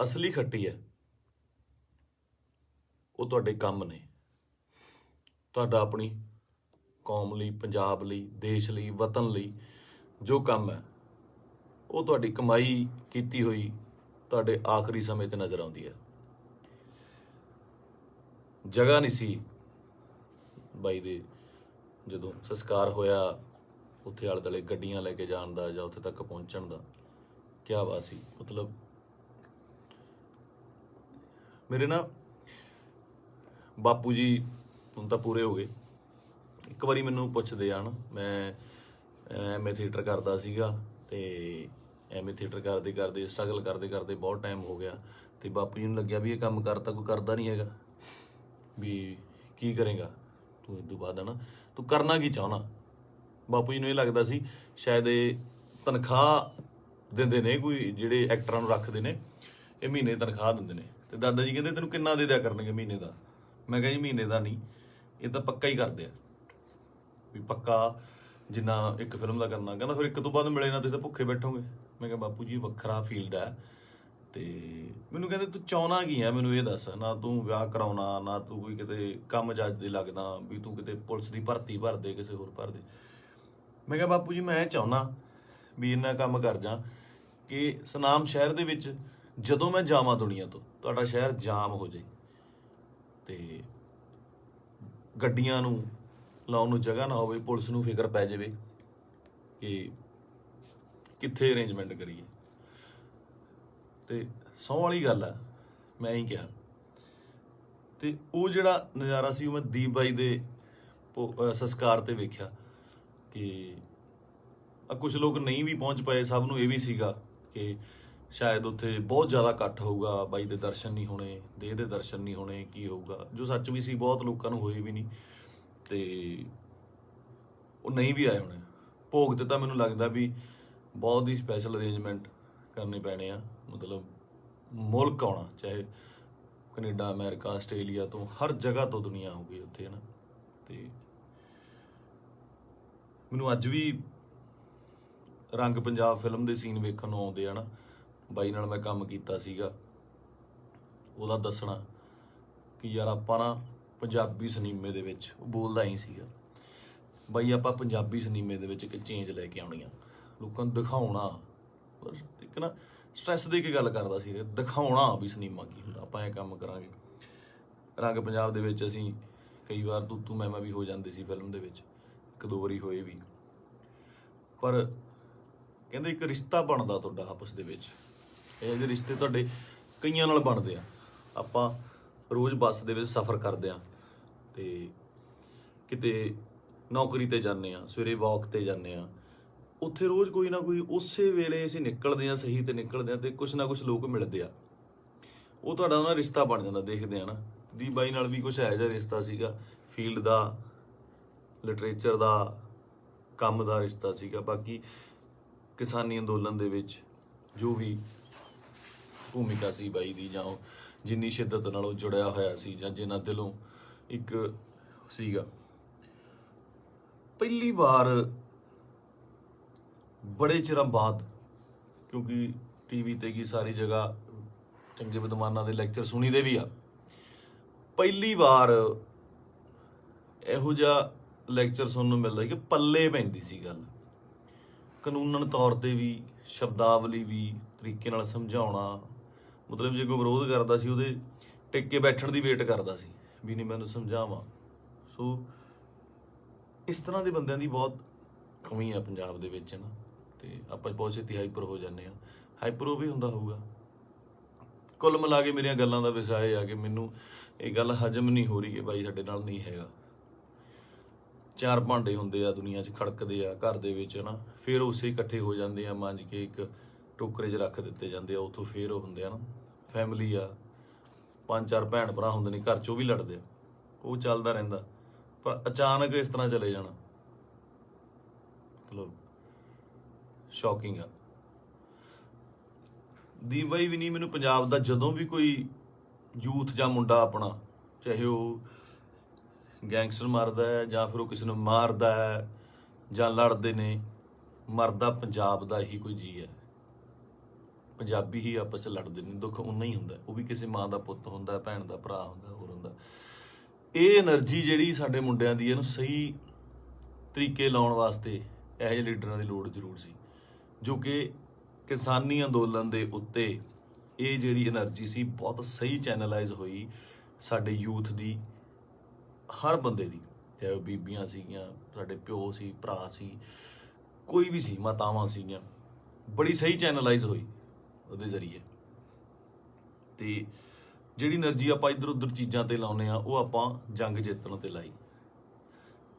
[SPEAKER 1] ਅਸਲੀ ਖੱਟੀ ਹੈ ਉਹ ਤੁਹਾਡੇ ਕੰਮ ਨੇ। ਤੁਹਾਡਾ ਆਪਣੀ ਕੌਮ ਲਈ, ਪੰਜਾਬ ਲਈ, ਦੇਸ਼ ਲਈ, ਵਤਨ ਲਈ ਜੋ ਕੰਮ ਹੈ, ਉਹ ਤੁਹਾਡੀ ਕਮਾਈ ਕੀਤੀ ਹੋਈ ਤੁਹਾਡੇ ਆਖਰੀ ਸਮੇਂ ਤੇ ਨਜ਼ਰ ਆਉਂਦੀ ਹੈ। ਜਗ੍ਹਾ ਨਹੀਂ ਸੀ ਬਾਈ ਦੇ, ਜਦੋਂ ਸੰਸਕਾਰ ਹੋਇਆ ਉੱਥੇ ਆਲੇ ਦੁਆਲੇ ਗੱਡੀਆਂ ਲੈ ਕੇ ਜਾਣ ਦਾ ਜਾਂ ਉੱਥੇ ਤੱਕ ਪਹੁੰਚਣ ਦਾ। ਕਿਆ ਬਾਤ ਸੀ। ਮਤਲਬ ਮੇਰੇ ਨਾ ਬਾਪੂ ਜੀ ਹੁਣ ਤਾਂ ਪੂਰੇ ਹੋ ਗਏ। ਇੱਕ ਵਾਰੀ ਮੈਨੂੰ ਪੁੱਛਦੇ ਆ ਨਾ, ਮੈਂ ਐਮਏ ਥੀਏਟਰ ਕਰਦਾ ਸੀਗਾ, ਤੇ ਐਮਏ ਥੀਏਟਰ ਕਰਦੇ ਕਰਦੇ ਸਟਰਗਲ ਕਰਦੇ ਕਰਦੇ ਬਹੁਤ ਟਾਈਮ ਹੋ ਗਿਆ, ਤੇ ਬਾਪੂ ਜੀ ਨੂੰ ਲੱਗਿਆ ਵੀ ਇਹ ਕੰਮ ਕਰਤਾ ਕੋਈ ਕਰਦਾ ਨਹੀਂ ਹੈਗਾ, ਵੀ ਕੀ ਕਰੇਗਾ ਤੂੰ ਇਸ ਤੋਂ ਬਾਅਦ ਹੈ ਨਾ। ਤੂੰ ਕਰਨਾ ਕੀ ਚਾਹੁੰਦਾ। ਬਾਪੂ ਜੀ ਨੂੰ ਇਹ ਲੱਗਦਾ ਸੀ ਸ਼ਾਇਦ ਇਹ ਤਨਖਾਹ ਦਿੰਦੇ ਨੇ, ਕੋਈ ਜਿਹੜੇ ਐਕਟਰਾਂ ਨੂੰ ਰੱਖਦੇ ਨੇ ਇਹ ਮਹੀਨੇ ਦੀ ਤਨਖਾਹ ਦਿੰਦੇ ਨੇ। ਤੇ ਦਾਦਾ ਜੀ ਕਹਿੰਦੇ ਤੈਨੂੰ ਕਿੰਨਾ ਦੇ ਦਿਆ ਕਰਨਗੇ ਮਹੀਨੇ ਦਾ। ਮੈਂ ਕਿਹਾ ਜੀ ਮਹੀਨੇ ਦਾ ਨਹੀਂ, ਇਹ ਤਾਂ ਪੱਕਾ ਹੀ ਕਰਦੇ ਆ ਵੀ ਪੱਕਾ ਜਿੰਨਾ ਇੱਕ ਫਿਲਮ ਦਾ ਕਰਨਾ। ਕਹਿੰਦਾ ਫਿਰ ਇੱਕ ਤੋਂ ਬਾਅਦ ਮਿਲੇ ਨਾ ਤੁਸੀਂ ਤਾਂ ਭੁੱਖੇ ਬੈਠੋਗੇ। ਮੈਂ ਕਿਹਾ ਬਾਪੂ ਜੀ ਵੱਖਰਾ ਫੀਲਡ ਹੈ। ਤੇ ਮੈਨੂੰ ਕਹਿੰਦੇ ਤੂੰ ਚਾਹੁੰਦਾ ਕੀ ਆ, ਮੈਨੂੰ ਇਹ ਦੱਸ। ਨਾ ਤੂੰ ਵਿਆਹ ਕਰਾਉਣਾ, ਨਾ ਤੂੰ ਕੋਈ ਕਿਤੇ ਕੰਮ ਜੱਜ ਦੇ ਲੱਗਦਾ ਵੀ ਤੂੰ ਕਿਤੇ ਪੁਲਿਸ ਦੀ ਭਰਤੀ ਭਰ ਦੇ, ਕਿਸੇ ਹੋਰ ਭਰ ਦੇ। ਮੈਂ ਕਿਹਾ ਬਾਪੂ ਜੀ ਮੈਂ ਚਾਹੁੰਦਾ ਵੀ ਇੰਨਾ ਕੰਮ ਕਰ ਜਾ ਕਿ ਸੁਨਾਮ ਸ਼ਹਿਰ ਦੇ ਵਿੱਚ ਜਦੋਂ ਮੈਂ ਜਾਵਾਂ ਦੁਨੀਆ ਤੋਂ, ਤੁਹਾਡਾ ਸ਼ਹਿਰ ਜਾਮ ਹੋ ਜਾਏ ਤੇ ਗੱਡੀਆਂ ਨੂੰ ਲਾਉਣ ਨੂੰ ਜਗ੍ਹਾ ਨਾ ਹੋਵੇ, ਪੁਲਿਸ ਨੂੰ ਫਿਕਰ ਪੈ ਜਾਵੇ ਕਿ ਕਿੱਥੇ ਅਰੇਂਜਮੈਂਟ ਕਰੀਏ। ਤੇ ਸਹੁੰ ਵਾਲੀ ਗੱਲ ਆ, ਮੈਂ ਹੀ ਕਿਹਾ। ਤੇ ਉਹ ਜਿਹੜਾ ਨਜ਼ਾਰਾ ਸੀ ਉਹ ਮੈਂ ਦੀਪ ਬਾਈ ਦੇ ਸੰਸਕਾਰ ਤੇ ਵੇਖਿਆ ਕਿ ਕੁਝ ਲੋਕ ਨਹੀਂ ਵੀ ਪਹੁੰਚ ਪਏ। ਸਭ ਨੂੰ ਇਹ ਵੀ ਸੀਗਾ ਕਿ ਸ਼ਾਇਦ ਉੱਥੇ ਬਹੁਤ ਜ਼ਿਆਦਾ ਇਕੱਠ ਹੋਊਗਾ, ਬਾਈ ਦੇ ਦਰਸ਼ਨ ਨਹੀਂ ਹੋਣੇ, ਦੇਹ ਦੇ ਦਰਸ਼ਨ ਨਹੀਂ ਹੋਣੇ, ਕੀ ਹੋਊਗਾ, ਜੋ ਸੱਚ ਵੀ ਸੀ। ਬਹੁਤ ਲੋਕਾਂ ਨੂੰ ਹੋਏ ਵੀ ਨਹੀਂ ਤੇ ਉਹ ਨਹੀਂ ਵੀ ਆਏ ਹੋਣੇ। ਭੋਗ ਤੇ ਤਾਂ ਮੈਨੂੰ ਲੱਗਦਾ ਵੀ ਬਹੁਤ ਹੀ ਸਪੈਸ਼ਲ ਅਰੇਂਜਮੈਂਟ ਕਰਨੇ ਪੈਣੇ ਆ। ਮਤਲਬ ਮੁਲਕ ਆਉਣਾ, ਚਾਹੇ ਕੈਨੇਡਾ, ਅਮਰੀਕਾ, ਆਸਟ੍ਰੇਲੀਆ ਤੋਂ, ਹਰ ਜਗ੍ਹਾ ਤੋਂ ਦੁਨੀਆ ਆਊਗੀ ਉੱਥੇ, ਹੈ ਨਾ। ਤੇ ਮੈਨੂੰ ਅੱਜ ਵੀ ਰੰਗ ਪੰਜਾਬ ਫਿਲਮ ਦੇ ਸੀਨ ਵੇਖਣ ਨੂੰ ਆਉਂਦੇ ਆ ਨਾ। ਬਾਈ ਨਾਲ ਮੈਂ ਕੰਮ ਕੀਤਾ ਸੀਗਾ, ਉਹਦਾ ਦੱਸਣਾ ਕਿ ਯਾਰ ਆਪਾਂ ਨਾ ਪੰਜਾਬੀ ਸਿਨੇਮੇ ਦੇ ਵਿੱਚ, ਉਹ ਬੋਲਦਾ ਹੀ ਸੀਗਾ ਬਾਈ, ਆਪਾਂ ਪੰਜਾਬੀ ਸਿਨੇਮੇ ਦੇ ਵਿੱਚ ਇੱਕ ਚੇਂਜ ਲੈ ਕੇ ਆਉਣੀ ਆ, ਲੋਕਾਂ ਨੂੰ ਦਿਖਾਉਣਾ। ਬਸ ਇੱਕ ਨਾ ਸਟ੍ਰੈਸ ਦੇ ਕੇ ਗੱਲ ਕਰਦਾ ਸੀ, ਦਿਖਾਉਣਾ ਵੀ ਸਿਨੇਮਾ ਕੀ ਹੁੰਦਾ, ਆਪਾਂ ਇਹ ਕੰਮ ਕਰਾਂਗੇ। ਰੰਗ ਪੰਜਾਬ ਦੇ ਵਿੱਚ ਅਸੀਂ ਕਈ ਵਾਰ ਤੂੰ ਮੈਂ ਵੀ ਹੋ ਜਾਂਦੇ ਸੀ ਫਿਲਮ ਦੇ ਵਿੱਚ, ਇੱਕ ਦੋ ਵਾਰੀ ਹੋਏ ਵੀ। ਪਰ ਕਹਿੰਦੇ ਇੱਕ ਰਿਸ਼ਤਾ ਬਣਦਾ ਤੁਹਾਡਾ ਆਪਸ ਦੇ ਵਿੱਚ। ਇਹ ਜਿਹੇ ਰਿਸ਼ਤੇ ਤੁਹਾਡੇ ਕਈਆਂ ਨਾਲ ਬਣਦੇ ਆ। ਆਪਾਂ ਰੋਜ਼ ਬੱਸ ਦੇ ਵਿੱਚ ਸਫ਼ਰ ਕਰਦੇ ਆ ਤੇ ਕਿਤੇ ਨੌਕਰੀ ਤੇ ਜਾਂਦੇ ਆ, ਸਵੇਰੇ ਵਾਕ ਤੇ ਜਾਂਦੇ ਆ, ਉੱਥੇ ਰੋਜ਼ ਕੋਈ ਨਾ ਕੋਈ ਉਸੇ ਵੇਲੇ ਅਸੀਂ ਨਿਕਲਦੇ ਆ, ਸਹੀ ਤੇ ਨਿਕਲਦੇ ਆ ਤੇ ਕੁਛ ਨਾ ਕੁਛ ਲੋਕ ਮਿਲਦੇ ਆ, ਉਹ ਤੁਹਾਡਾ ਨਾ ਰਿਸ਼ਤਾ ਬਣ ਜਾਂਦਾ। ਦੇਖਦੇ ਆ ਨਾ, ਦੀਪ ਬਾਈ ਨਾਲ ਵੀ ਕੁਛ ਇਹੋ ਜਿਹਾ ਰਿਸ਼ਤਾ ਸੀਗਾ, ਫੀਲਡ ਦਾ, ਲਿਟਰੇਚਰ ਦਾ, ਕੰਮ ਦਾ ਰਿਸ਼ਤਾ ਸੀਗਾ। ਬਾਕੀ ਕਿਸਾਨੀ ਅੰਦੋਲਨ ਦੇ ਵਿੱਚ ਜੋ ਵੀ ਭੂਮਿਕਾ ਸੀ ਬਾਈ ਦੀ, ਜਾਂ ਉਹ ਜਿੰਨੀ ਸ਼ਿੱਦਤ ਨਾਲ ਉਹ ਜੁੜਿਆ ਹੋਇਆ ਸੀ, ਜਾਂ ਜਿੰਨਾ ਦਿਲੋਂ ਇੱਕ ਸੀਗਾ। ਪਹਿਲੀ ਵਾਰ ਬੜੇ ਚਿਰਾਂ ਬਾਅਦ, ਕਿਉਂਕਿ ਟੀਵੀ ਤੇ ਕੀ ਸਾਰੀ ਜਗ੍ਹਾ ਚੰਗੇ ਵਿਦਵਾਨਾਂ ਦੇ ਲੈਕਚਰ ਸੁਣੀਦੇ ਵੀ ਆ, ਪਹਿਲੀ ਵਾਰ ਇਹੋ ਜਿਹਾ ਲੈਕਚਰ ਸੁਣਨ ਨੂੰ ਮਿਲਦਾ ਕਿ ਪੱਲੇ ਪੈਂਦੀ ਸੀ ਗੱਲ, ਕਾਨੂੰਨਨ ਤੌਰ ਤੇ ਵੀ, ਸ਼ਬਦਾਵਲੀ ਵੀ, ਤਰੀਕੇ ਨਾਲ ਸਮਝਾਉਣਾ। ਮਤਲਬ ਜੇ ਕੋਈ ਵਿਰੋਧ ਕਰਦਾ ਸੀ ਉਹਦੇ ਟਿਕ ਕੇ ਬੈਠਣ ਦੀ ਵੇਟ ਕਰਦਾ ਸੀ ਵੀ ਨਹੀਂ ਮੈਨੂੰ ਸਮਝਾਵਾਂ। ਸੋ ਇਸ ਤਰ੍ਹਾਂ ਦੇ ਬੰਦਿਆਂ ਦੀ ਬਹੁਤ ਕਮੀ ਆ ਪੰਜਾਬ ਦੇ ਵਿੱਚ ਨਾ। ਤੇ ਆਪਾਂ ਬਹੁਤ ਛੇਤੀ ਹਾਈਪਰ ਹੋ ਜਾਂਦੇ ਆ, ਹਾਈਪਰ ਉਹ ਵੀ ਹੁੰਦਾ ਹੋਊਗਾ। ਕੁੱਲ ਮਿਲਾ ਕੇ ਮੇਰੀਆਂ ਗੱਲਾਂ ਦਾ ਵਿਸ਼ਾ ਇਹ ਆ ਕਿ ਮੈਨੂੰ ਇਹ ਗੱਲ ਹਜਮ ਨਹੀਂ ਹੋ ਰਹੀ ਕਿ ਬਾਈ ਸਾਡੇ ਨਾਲ ਨਹੀਂ ਹੈਗਾ। ਚਾਰ ਭਾਂਡੇ ਹੁੰਦੇ ਆ ਦੁਨੀਆ 'ਚ, ਖੜਕਦੇ ਆ ਘਰ ਦੇ ਵਿੱਚ ਨਾ, ਫਿਰ ਉਸੇ ਇਕੱਠੇ ਹੋ ਜਾਂਦੇ ਆ, ਮਾਂਜ ਕੇ ਇੱਕ ਟੋਕਰੇ 'ਚ ਰੱਖ ਦਿੱਤੇ ਜਾਂਦੇ ਆ, ਉੱਥੋਂ ਫਿਰ ਉਹ ਹੁੰਦੇ ਆ ਨਾ ਫੈਮਿਲੀ ਆ, 5-4 ਭੈਣ ਭਰਾ ਹੁੰਦੇ ਨੇ ਘਰ 'ਚ, ਉਹ ਵੀ ਲੜਦੇ ਆ, ਉਹ ਚੱਲਦਾ ਰਹਿੰਦਾ। ਪਰ ਅਚਾਨਕ ਇਸ ਤਰ੍ਹਾਂ ਚਲੇ ਜਾਣਾ ਮਤਲਬ ਸ਼ੌਕਿੰਗ ਆ। ਦੀਪ ਬਾਈ ਵੀ ਨਹੀਂ, ਮੈਨੂੰ ਪੰਜਾਬ ਦਾ ਜਦੋਂ ਵੀ ਕੋਈ ਯੂਥ ਜਾਂ ਮੁੰਡਾ ਆਪਣਾ, ਚਾਹੇ ਉਹ ਗੈਂਗਸਟਰ ਮਾਰਦਾ ਹੈ ਜਾਂ ਫਿਰ ਉਹ ਕਿਸੇ ਨੂੰ ਮਾਰਦਾ ਹੈ ਜਾਂ ਲੜਦੇ ਨੇ, ਮਰਦਾ ਪੰਜਾਬ ਦਾ ਹੀ ਕੋਈ ਜੀ ਹੈ। ਪੰਜਾਬੀ ਹੀ ਆਪਸ 'ਚ ਲੜਦੇ ਨੇ, ਦੁੱਖ ਉਨਾ ਹੀ ਹੁੰਦਾ, ਉਹ ਵੀ ਕਿਸੇ ਮਾਂ ਦਾ ਪੁੱਤ ਹੁੰਦਾ, ਭੈਣ ਦਾ ਭਰਾ ਹੁੰਦਾ, ਹੋਰ ਹੁੰਦਾ। ਇਹ એનર્ਜੀ ਜਿਹੜੀ ਸਾਡੇ ਮੁੰਡਿਆਂ ਦੀ, ਇਹਨੂੰ ਸਹੀ ਤਰੀਕੇ ਲਾਉਣ ਵਾਸਤੇ ਇਹੋ ਜਿਹੇ ਲੀਡਰਾਂ ਦੀ ਲੋੜ ਜ਼ਰੂਰ ਸੀ, ਜੋ ਕਿ ਕਿਸਾਨੀ ਅੰਦੋਲਨ ਦੇ ਉੱਤੇ ਇਹ ਜਿਹੜੀ એનર્ਜੀ ਸੀ ਬਹੁਤ ਸਹੀ ਚੈਨਲਾਈਜ਼ ਹੋਈ ਸਾਡੇ ਯੂਥ ਦੀ, ਹਰ ਬੰਦੇ ਦੀ, ਚਾਹੇ ਉਹ ਬੀਬੀਆਂ ਸੀਗੀਆਂ, ਸਾਡੇ ਪਿਓ ਸੀ, ਭਰਾ ਸੀ, ਕੋਈ ਵੀ ਸੀ, ਮਾਤਾਵਾਂ ਸੀਗੀਆਂ, ਬੜੀ ਸਹੀ ਚੈਨਲਾਈਜ਼ ਹੋਈ ਉਹਦੇ ਜ਼ਰੀਏ। ਤੇ ਜਿਹੜੀ એનર્ਜੀ ਆਪਾਂ ਇੱਧਰ ਉੱਧਰ ਚੀਜ਼ਾਂ ਤੇ ਲਾਉਂਦੇ ਆ, ਉਹ ਆਪਾਂ ਜੰਗ ਜਿੱਤਣ ਤੇ ਲਾਈ।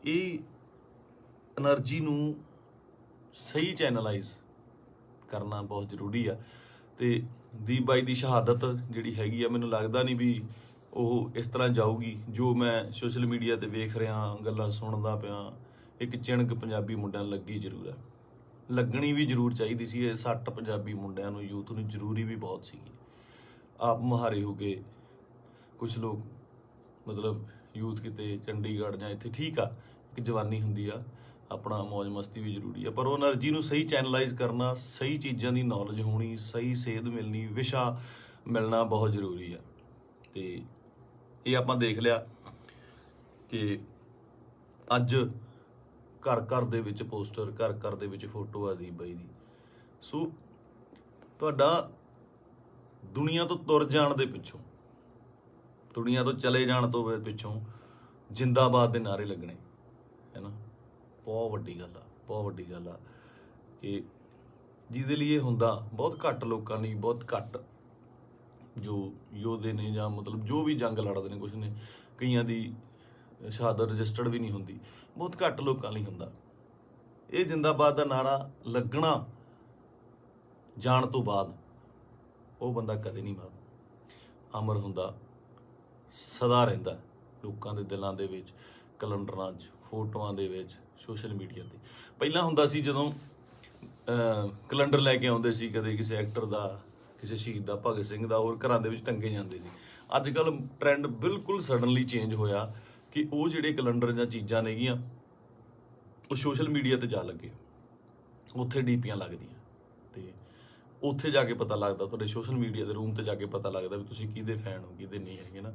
[SPEAKER 1] ਇਹ એનર્ਜੀ ਨੂੰ ਸਹੀ ਚੈਨਲਾਈਜ਼ ਕਰਨਾ ਬਹੁਤ ਜ਼ਰੂਰੀ ਆ। ਤੇ ਦੀਪ ਬਾਈ ਦੀ ਸ਼ਹਾਦਤ ਜਿਹੜੀ ਹੈਗੀ ਆ, ਮੈਨੂੰ ਲੱਗਦਾ ਨਹੀਂ ਵੀ ਉਹ ਇਸ ਤਰ੍ਹਾਂ ਜਾਊਗੀ। ਜੋ ਮੈਂ ਸੋਸ਼ਲ ਮੀਡੀਆ ਤੇ ਵੇਖ ਰਿਹਾ, ਗੱਲਾਂ ਸੁਣਦਾ ਪਿਆ, ਇੱਕ ਚਿਣਕ ਪੰਜਾਬੀ ਮੁੰਡਿਆਂ ਨੂੰ ਲੱਗੀ ਜ਼ਰੂਰ ਹੈ, ਲੱਗਣੀ ਵੀ ਜ਼ਰੂਰ ਚਾਹੀਦੀ ਸੀ। ਇਹ ਸੱਟ ਪੰਜਾਬੀ ਮੁੰਡਿਆਂ ਨੂੰ, ਯੂਥ ਨੂੰ ਜ਼ਰੂਰੀ ਵੀ ਬਹੁਤ ਸੀਗੀ। ਆਪ ਮੁਹਾਰੇ ਹੋ ਕੇ ਕੁਝ ਲੋਕ ਮਤਲਬ ਯੂਥ ਕਿਤੇ ਚੰਡੀਗੜ੍ਹ ਜਾਂ ਇੱਥੇ ਠੀਕ ਆ, ਇੱਕ ਜਵਾਨੀ ਹੁੰਦੀ ਆ, ਆਪਣਾ ਮौज ਮਸਤੀ ਵੀ ਜ਼ਰੂਰੀ ਆ, ਪਰ ਉਹ એનર્ਜੀ ਨੂੰ ਸਹੀ ਚੈਨਲਾਈਜ਼ ਕਰਨਾ, ਸਹੀ ਚੀਜ਼ਾਂ ਦੀ ਨੌਲੇਜ ਹੋਣੀ, ਸਹੀ ਸੇਧ ਮਿਲਣੀ, ਵਿਸ਼ਾ ਮਿਲਣਾ ਬਹੁਤ ਜ਼ਰੂਰੀ ਆ। ਤੇ ਇਹ ਆਪਾਂ ਦੇਖ ਲਿਆ ਕਿ ਅੱਜ ਘਰ ਘਰ ਦੇ ਵਿੱਚ ਪੋਸਟਰ, ਘਰ ਘਰ ਦੇ ਵਿੱਚ ਫੋਟੋ ਆ ਦੀਪ ਬਾਈ ਦੀ। ਸੋ ਤੁਹਾਡਾ ਦੁਨੀਆ ਤੋਂ ਤੁਰ ਜਾਣ ਦੇ ਪਿੱਛੋਂ, ਦੁਨੀਆ ਤੋਂ ਚਲੇ ਜਾਣ ਤੋਂ ਪਿੱਛੋਂ ਜਿੰਦਾਬਾਦ ਦੇ ਨਾਅਰੇ ਲੱਗਣੇ ਹੈ ਨਾ, ਬਹੁਤ ਵੱਡੀ ਗੱਲ ਆ, ਬਹੁਤ ਵੱਡੀ ਗੱਲ ਆ। ਕਿ ਜਿਹਦੇ ਲਈ ਇਹ ਹੁੰਦਾ ਬਹੁਤ ਘੱਟ ਲੋਕਾਂ ਲਈ, ਬਹੁਤ ਘੱਟ ਜੋ ਯੋਧੇ ਨੇ ਜਾਂ ਮਤਲਬ ਜੋ ਵੀ ਜੰਗ ਲੜਦੇ ਨੇ, ਕੁਛ ਨੇ ਕਈਆਂ ਦੀ ਸ਼ਹਾਦਤ ਰਜਿਸਟਰਡ ਵੀ ਨਹੀਂ ਹੁੰਦੀ, ਬਹੁਤ ਘੱਟ ਲੋਕਾਂ ਲਈ ਹੁੰਦਾ। ਇਹ ਜਿੰਦਾਬਾਦ ਦਾ ਨਾਰਾ ਲੱਗਣਾ ਜਾਣ ਤੋਂ ਬਾਅਦ ਉਹ ਬੰਦਾ ਕਦੇ ਨਹੀਂ ਮਰਦਾ, ਅਮਰ ਹੁੰਦਾ, ਸਦਾ ਰਹਿੰਦਾ ਲੋਕਾਂ ਦੇ ਦਿਲਾਂ ਦੇ ਵਿੱਚ, ਕੈਲੰਡਰਾਂ 'ਚ, ਫੋਟੋਆਂ ਦੇ ਵਿੱਚ, ਸੋਸ਼ਲ ਮੀਡੀਆ ਤੇ। ਪਹਿਲਾਂ ਹੁੰਦਾ ਸੀ ਜਦੋਂ ਕੈਲੰਡਰ ਲੈ ਕੇ ਆਉਂਦੇ ਸੀ, ਕਦੇ ਕਿਸੇ ਐਕਟਰ ਦਾ, ਕਿਸੇ ਸ਼ਹੀਦ ਦਾ, ਭਗਤ ਸਿੰਘ ਦਾ, ਹੋਰ ਘਰਾਂ ਦੇ ਵਿੱਚ ਟੰਗੇ ਜਾਂਦੇ ਸੀ। ਅੱਜ ਕੱਲ੍ਹ ਟ੍ਰੈਂਡ ਬਿਲਕੁਲ ਸਡਨਲੀ ਚੇਂਜ ਹੋਇਆ ਕਿ ਉਹ ਜਿਹੜੇ ਕੈਲੰਡਰ ਜਾਂ ਚੀਜ਼ਾਂ ਨੇਗੀਆਂ ਉਹ ਸੋਸ਼ਲ ਮੀਡੀਆ ਤੇ ਜਾ ਲੱਗੇ, ਉੱਥੇ ਡੀਪੀਆਂ ਲੱਗਦੀਆਂ ਤੇ ਉੱਥੇ ਜਾ ਕੇ ਪਤਾ ਲੱਗਦਾ, ਤੁਹਾਡੇ ਸੋਸ਼ਲ ਮੀਡੀਆ ਦੇ ਰੂਮ ਤੇ ਜਾ ਕੇ ਪਤਾ ਲੱਗਦਾ ਵੀ ਤੁਸੀਂ ਕਿਹਦੇ ਫੈਨ ਹੋ, ਕਿਹਦੇ ਨਹੀਂ ਹੈਗੇ ਨਾ।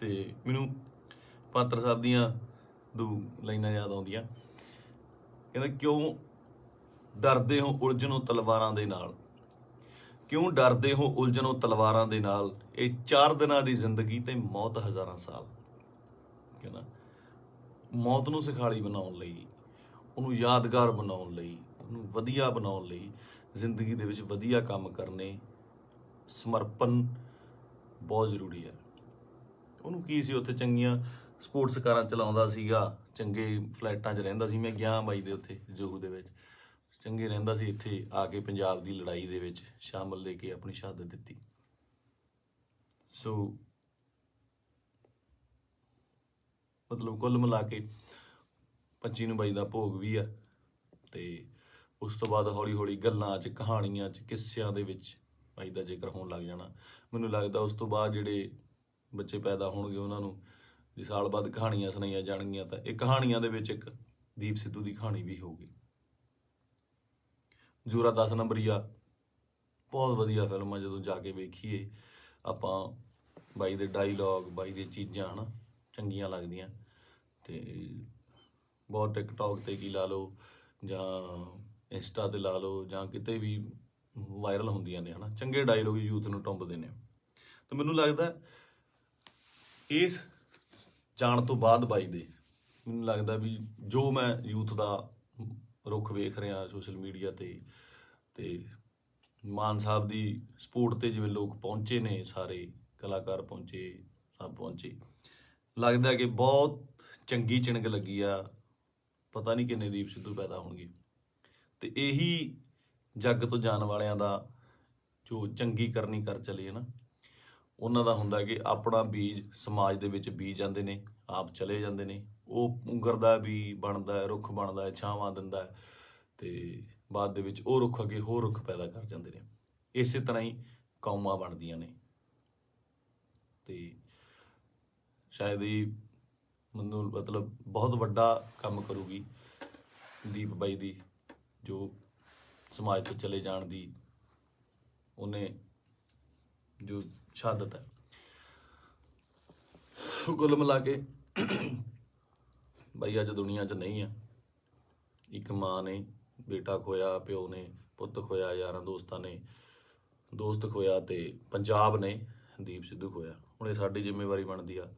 [SPEAKER 1] ਤੇ ਮੈਨੂੰ ਪਾਤਰ ਸਾਹਿਬ ਦੀਆਂ ਦੋ ਲਾਈਨਾਂ ਯਾਦ ਆਉਂਦੀਆਂ, ਕਹਿੰਦਾ ਕਿਉਂ ਡਰਦੇ ਹੋ ਉਲਝਣੋਂ ਤਲਵਾਰਾਂ ਦੇ ਨਾਲ, ਕਿਉਂ ਡਰਦੇ ਹੋ ਉਲਝਣੋਂ ਤਲਵਾਰਾਂ ਦੇ ਨਾਲ, ਇਹ 4 ਦਿਨਾਂ ਦੀ ਜ਼ਿੰਦਗੀ ਤੇ ਮੌਤ ਹਜ਼ਾਰਾਂ ਸਾਲ। ਕਹਿੰਦਾ ਮੌਤ ਨੂੰ ਸਿਖਾਲੀ ਬਣਾਉਣ ਲਈ, ਉਹਨੂੰ ਯਾਦਗਾਰ ਬਣਾਉਣ ਲਈ, ਉਹਨੂੰ ਵਧੀਆ ਬਣਾਉਣ ਲਈ ਜ਼ਿੰਦਗੀ ਦੇ ਵਿੱਚ ਵਧੀਆ ਕੰਮ ਕਰਨੇ, ਸਮਰਪਣ ਬਹੁਤ ਜ਼ਰੂਰੀ ਹੈ। ਉਹਨੂੰ ਕੀ ਸੀ, ਉੱਥੇ ਚੰਗੀਆਂ ਸਪੋਰਟਸ ਕਾਰਾਂ ਚਲਾਉਂਦਾ ਸੀਗਾ, ਚੰਗੇ ਫਲੈਟਾਂ 'ਚ ਰਹਿੰਦਾ ਸੀ। ਮੈਂ ਗਿਆ ਬਾਈ ਦੇ ਉੱਥੇ ਜੋਹੂ ਦੇ ਵਿੱਚ, ਚੰਗੇ ਰਹਿੰਦਾ ਸੀ। ਇੱਥੇ ਆ ਕੇ ਪੰਜਾਬ ਦੀ ਲੜਾਈ ਦੇ ਵਿੱਚ ਸ਼ਾਮਲ ਲੈ ਕੇ ਆਪਣੀ ਸ਼ਹਾਦਤ ਦਿੱਤੀ। ਸੋ ਮਤਲਬ ਕੁੱਲ ਮਿਲਾ ਕੇ 25 ਨੂੰ ਬਾਈ ਦਾ ਭੋਗ ਵੀ ਆ, ਤੇ ਉਸ ਤੋਂ ਬਾਅਦ ਹੌਲੀ ਹੌਲੀ ਗੱਲਾਂ 'ਚ, ਕਹਾਣੀਆਂ 'ਚ, ਕਿੱਸਿਆਂ ਦੇ ਵਿੱਚ ਬਾਈ ਦਾ ਜ਼ਿਕਰ ਹੋਣ ਲੱਗ ਜਾਣਾ। ਮੈਨੂੰ ਲੱਗਦਾ ਉਸ ਤੋਂ ਬਾਅਦ ਜਿਹੜੇ ਬੱਚੇ ਪੈਦਾ ਹੋਣਗੇ ਉਹਨਾਂ ਨੂੰ ਜੇ ਸਾਲ ਬਾਅਦ ਕਹਾਣੀਆਂ ਸੁਣਾਈਆਂ ਜਾਣਗੀਆਂ ਤਾਂ ਇਹ ਕਹਾਣੀਆਂ ਦੇ ਵਿੱਚ ਇੱਕ ਦੀਪ ਸਿੱਧੂ ਦੀ ਕਹਾਣੀ ਵੀ ਹੋਊਗੀ। ਜ਼ੋਰਾ 10 ਨੰਬਰੀਆ ਬਹੁਤ ਵਧੀਆ ਫਿਲਮ ਆ, ਜਦੋਂ ਜਾ ਕੇ ਵੇਖੀਏ ਆਪਾਂ, ਬਾਈ ਦੇ ਡਾਇਲੋਗ, ਬਾਈ ਦੀਆਂ ਚੀਜ਼ਾਂ ਹਨਾ ਚੰਗੀਆਂ ਲੱਗਦੀਆਂ। ਤੇ ਬਹੁਤ ਟਿਕਟੌਕ ਤੇ ਕੀ ਲਾ ਲਓ ਜਾਂ ਇੰਸਟਾ ਤੇ ਲਾ ਲਓ ਜਾਂ ਕਿਤੇ ਵੀ ਵਾਇਰਲ ਹੁੰਦੀਆਂ ਨੇ ਹਨਾ, ਚੰਗੇ ਡਾਇਲੋਗ ਯੂਥ ਨੂੰ ਟੁੰਬਦੇ ਨੇ। ਤੇ ਮੈਨੂੰ ਲੱਗਦਾ ਇਸ ਜਾਣ ਤੋਂ ਬਾਅਦ ਬਾਈ ਦੇ, ਮੈਨੂੰ ਲੱਗਦਾ ਵੀ ਜੋ ਮੈਂ ਯੂਥ ਦਾ ਰੁੱਖ ਵੇਖ ਰਿਹਾ ਸੋਸ਼ਲ ਮੀਡੀਆ ਤੇ ਮਾਨ ਸਾਹਿਬ ਦੀ ਸਪੋਰਟ ਤੇ ਜਿਵੇਂ ਲੋਕ ਪਹੁੰਚੇ ਨੇ, ਸਾਰੇ ਕਲਾਕਾਰ ਪਹੁੰਚੇ, ਸਭ ਪਹੁੰਚੇ, ਲੱਗਦਾ ਕਿ ਬਹੁਤ ਚੰਗੀ ਚਿਣਕ ਲੱਗੀ ਆ। ਪਤਾ ਨਹੀਂ ਕਿੰਨੇ ਦੀਪ ਸਿੱਧੂ ਪੈਦਾ ਹੋਣਗੇ। ਤੇ ਇਹੀ ਜੱਗ ਤੋਂ ਜਾਣ ਵਾਲਿਆਂ ਦਾ ਜੋ ਚੰਗੀ ਕਰਨੀ ਕਰ ਚਲੇ ਨਾ, ਉਹਨਾਂ ਦਾ ਹੁੰਦਾ ਕਿ ਆਪਣਾ ਬੀਜ ਸਮਾਜ ਦੇ ਵਿੱਚ ਬੀਜ ਜਾਂਦੇ ਨੇ, ਆਪ ਚਲੇ ਜਾਂਦੇ ਨੇ, ਉਹ ਉਗਰਦਾ ਵੀ, ਬਣਦਾ, ਰੁੱਖ ਬਣਦਾ, ਛਾਵਾਂ ਦਿੰਦਾ, ਤੇ ਬਾਅਦ ਦੇ ਵਿੱਚ ਉਹ ਰੁੱਖ ਅੱਗੇ ਹੋਰ ਰੁੱਖ ਪੈਦਾ ਕਰ ਜਾਂਦੇ ਨੇ। ਇਸੇ ਤਰ੍ਹਾਂ ਹੀ ਕੌਮਾਂ ਬਣਦੀਆਂ ਨੇ। ਤੇ ਸ਼ਾਇਦ ਇਹ ਮੈਨੂੰ ਮਤਲਬ ਬਹੁਤ ਵੱਡਾ ਕੰਮ ਕਰੂਗੀ ਦੀਪ ਬਾਈ ਦੀ, ਜੋ ਸਮਾਜ ਤੋਂ ਚਲੇ ਜਾਣ ਦੀ ਉਹਨੇ ਜੋ ਸ਼ਹਾਦਤ ਹੈ। ਕੁੱਲ ਮਿਲਾ ਕੇ ਬਾਈ ਅੱਜ ਦੁਨੀਆ 'ਚ ਨਹੀਂ ਆ। ਇੱਕ ਮਾਂ ਨੇ ਬੇਟਾ ਖੋਇਆ, ਪਿਓ ਨੇ ਪੁੱਤ ਖੋਇਆ, ਯਾਰਾਂ ਦੋਸਤਾਂ ਨੇ ਦੋਸਤ ਖੋਇਆ, ਤੇ ਪੰਜਾਬ ਨੇ ਦੀਪ ਸਿੱਧੂ ਖੋਇਆ। ਹੁਣ ਇਹ ਸਾਡੀ ਜ਼ਿੰਮੇਵਾਰੀ ਬਣਦੀ ਆ,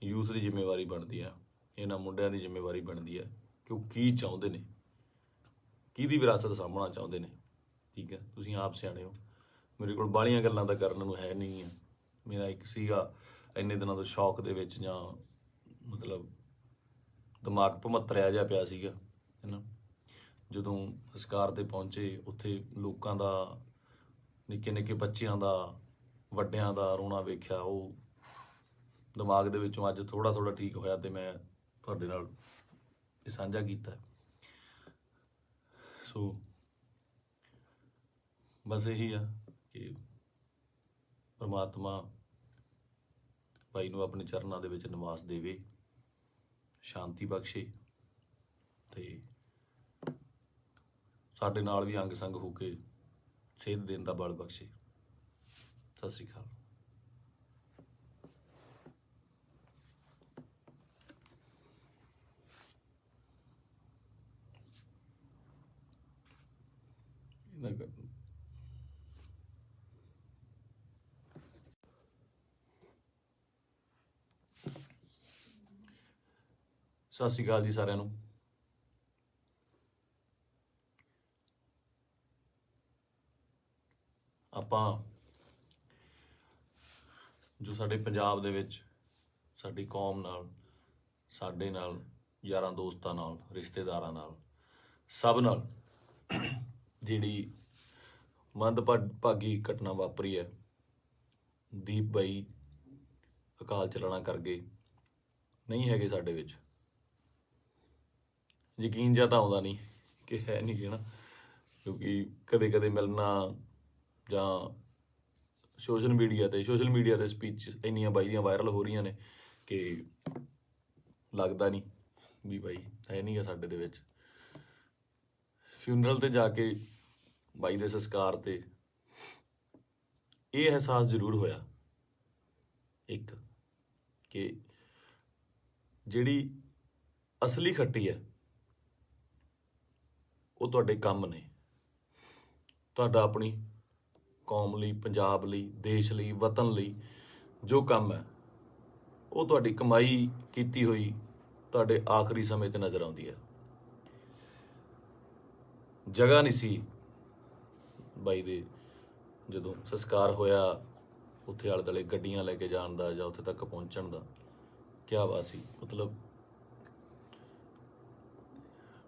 [SPEAKER 1] ਯੂਥ ਦੀ ਜ਼ਿੰਮੇਵਾਰੀ ਬਣਦੀ ਆ, ਇਹਨਾਂ ਮੁੰਡਿਆਂ ਦੀ ਜ਼ਿੰਮੇਵਾਰੀ ਬਣਦੀ ਆ ਕਿ ਉਹ ਕੀ ਚਾਹੁੰਦੇ ਨੇ, ਕਿਹਦੀ ਵਿਰਾਸਤ ਸਾਂਭਣਾ ਚਾਹੁੰਦੇ ਨੇ। ਠੀਕ ਹੈ, ਤੁਸੀਂ ਆਪ ਸਿਆਣੇ ਹੋ। ਮੇਰੇ ਕੋਲ ਬਾਹਲੀਆਂ ਗੱਲਾਂ ਤਾਂ ਕਰਨ ਨੂੰ ਹੈ ਨਹੀਂ ਆ। ਮੇਰਾ ਇੱਕ ਸੀਗਾ ਇੰਨੇ ਦਿਨਾਂ ਤੋਂ ਸ਼ੌਕ ਦੇ ਵਿੱਚ, ਜਾਂ ਮਤਲਬ ਦਿਮਾਗ ਭਮੱਤਰਿਆ ਜਿਹਾ ਪਿਆ ਸੀਗਾ ਹੈ ਨਾ। ਜਦੋਂ ਸੰਸਕਾਰ 'ਤੇ ਪਹੁੰਚੇ, ਉੱਥੇ ਲੋਕਾਂ ਦਾ, ਨਿੱਕੇ ਨਿੱਕੇ ਬੱਚਿਆਂ ਦਾ ਵੱਡਿਆਂ ਦਾ ਰੋਣਾ ਵੇਖਿਆ, ਉਹ ਦਿਮਾਗ ਦੇ ਵਿੱਚੋਂ ਅੱਜ ਥੋੜ੍ਹਾ ਠੀਕ ਹੋਇਆ ਤੇ ਮੈਂ ਤੁਹਾਡੇ ਨਾਲ ਇਹ ਸਾਂਝਾ ਕੀਤਾ। ਸੋ ਬਸ ਇਹੀ ਆ ਕਿ ਪਰਮਾਤਮਾ ਬਾਈ ਨੂੰ ਆਪਣੇ ਚਰਨਾਂ ਦੇ ਵਿੱਚ ਨਿਵਾਸ ਦੇਵੇ, ਸ਼ਾਂਤੀ ਬਖਸ਼ੇ ਤੇ ਸਾਡੇ ਨਾਲ ਵੀ ਅੰਗ ਸੰਗ ਹੋ ਕੇ ਸੇਧ ਦੇਣ ਦਾ ਬਲ ਬਖਸ਼ੇ। ਸਤਿ ਸ਼੍ਰੀ ਅਕਾਲ। ਸਤਿ ਸ਼੍ਰੀ ਅਕਾਲ ਜੀ ਸਾਰਿਆਂ ਨੂੰ। ਆਪਾਂ ਜੋ ਸਾਡੇ ਪੰਜਾਬ ਦੇ ਵਿੱਚ ਸਾਡੀ ਕੌਮ ਨਾਲ, ਸਾਡੇ ਨਾਲ, ਯਾਰਾਂ ਦੋਸਤਾਂ ਨਾਲ, ਰਿਸ਼ਤੇਦਾਰਾਂ ਨਾਲ, ਸਭ ਨਾਲ ਜਿਹੜੀ ਮੰਦਭਾਗੀ ਘਟਨਾ ਵਾਪਰੀ ਹੈ, ਦੀਪ ਬਾਈ ਅਕਾਲ ਚਲਾਣਾ ਕਰ ਗਏ, ਨਹੀਂ ਹੈਗੇ ਸਾਡੇ ਵਿੱਚ। ਯਕੀਨ ਜਿਹਾ ਤਾਂ ਆਉਂਦਾ ਨਹੀਂ ਕਿ ਹੈ ਨਹੀਂ ਗੇ ਨਾ, ਕਿਉਂਕਿ ਕਦੇ ਕਦੇ ਮਿਲਣਾ ਜਾਂ ਸੋਸ਼ਲ ਮੀਡੀਆ ਤੇ ਸਪੀਚ ਇੰਨੀਆਂ ਬਾਈ ਦੀਆਂ ਵਾਇਰਲ ਹੋ ਰਹੀਆਂ ਨੇ ਕਿ ਲੱਗਦਾ ਨਹੀਂ ਵੀ ਬਾਈ ਹੈ ਨਹੀਂ ਗਾ ਸਾਡੇ ਦੇ ਵਿੱਚ। ਫਿਊਨਰਲ ਤੇ ਜਾ ਕੇ ਬਾਈ ਦੇ ਸੰਸਕਾਰ ਤੇ ਇਹ ਅਹਿਸਾਸ ਜ਼ਰੂਰ ਹੋਇਆ ਇੱਕ, ਕਿ ਜਿਹੜੀ ਅਸਲੀ ਖੱਟੀ ਹੈ ਉਹ ਤੁਹਾਡੇ ਕੰਮ ਨੇ। ਤੁਹਾਡਾ ਆਪਣੀ ਕੌਮ ਲਈ, ਪੰਜਾਬ ਲਈ, ਦੇਸ਼ ਲਈ, ਵਤਨ ਲਈ ਜੋ ਕੰਮ ਹੈ ਉਹ ਤੁਹਾਡੀ ਕਮਾਈ ਕੀਤੀ ਹੋਈ ਤੁਹਾਡੇ ਆਖਰੀ ਸਮੇਂ ਤੇ ਨਜ਼ਰ ਆਉਂਦੀ ਹੈ। ਜਗ੍ਹਾ ਨਹੀਂ ਸੀ ਬਾਈ ਦੇ ਜਦੋਂ ਸੰਸਕਾਰ ਹੋਇਆ ਉੱਥੇ ਆਲੇ ਦੁਆਲੇ ਗੱਡੀਆਂ ਲੈ ਕੇ ਜਾਣ ਦਾ ਜਾਂ ਉੱਥੇ ਤੱਕ ਪਹੁੰਚਣ ਦਾ। ਕਿਆ ਬਾਤ ਸੀ। ਮਤਲਬ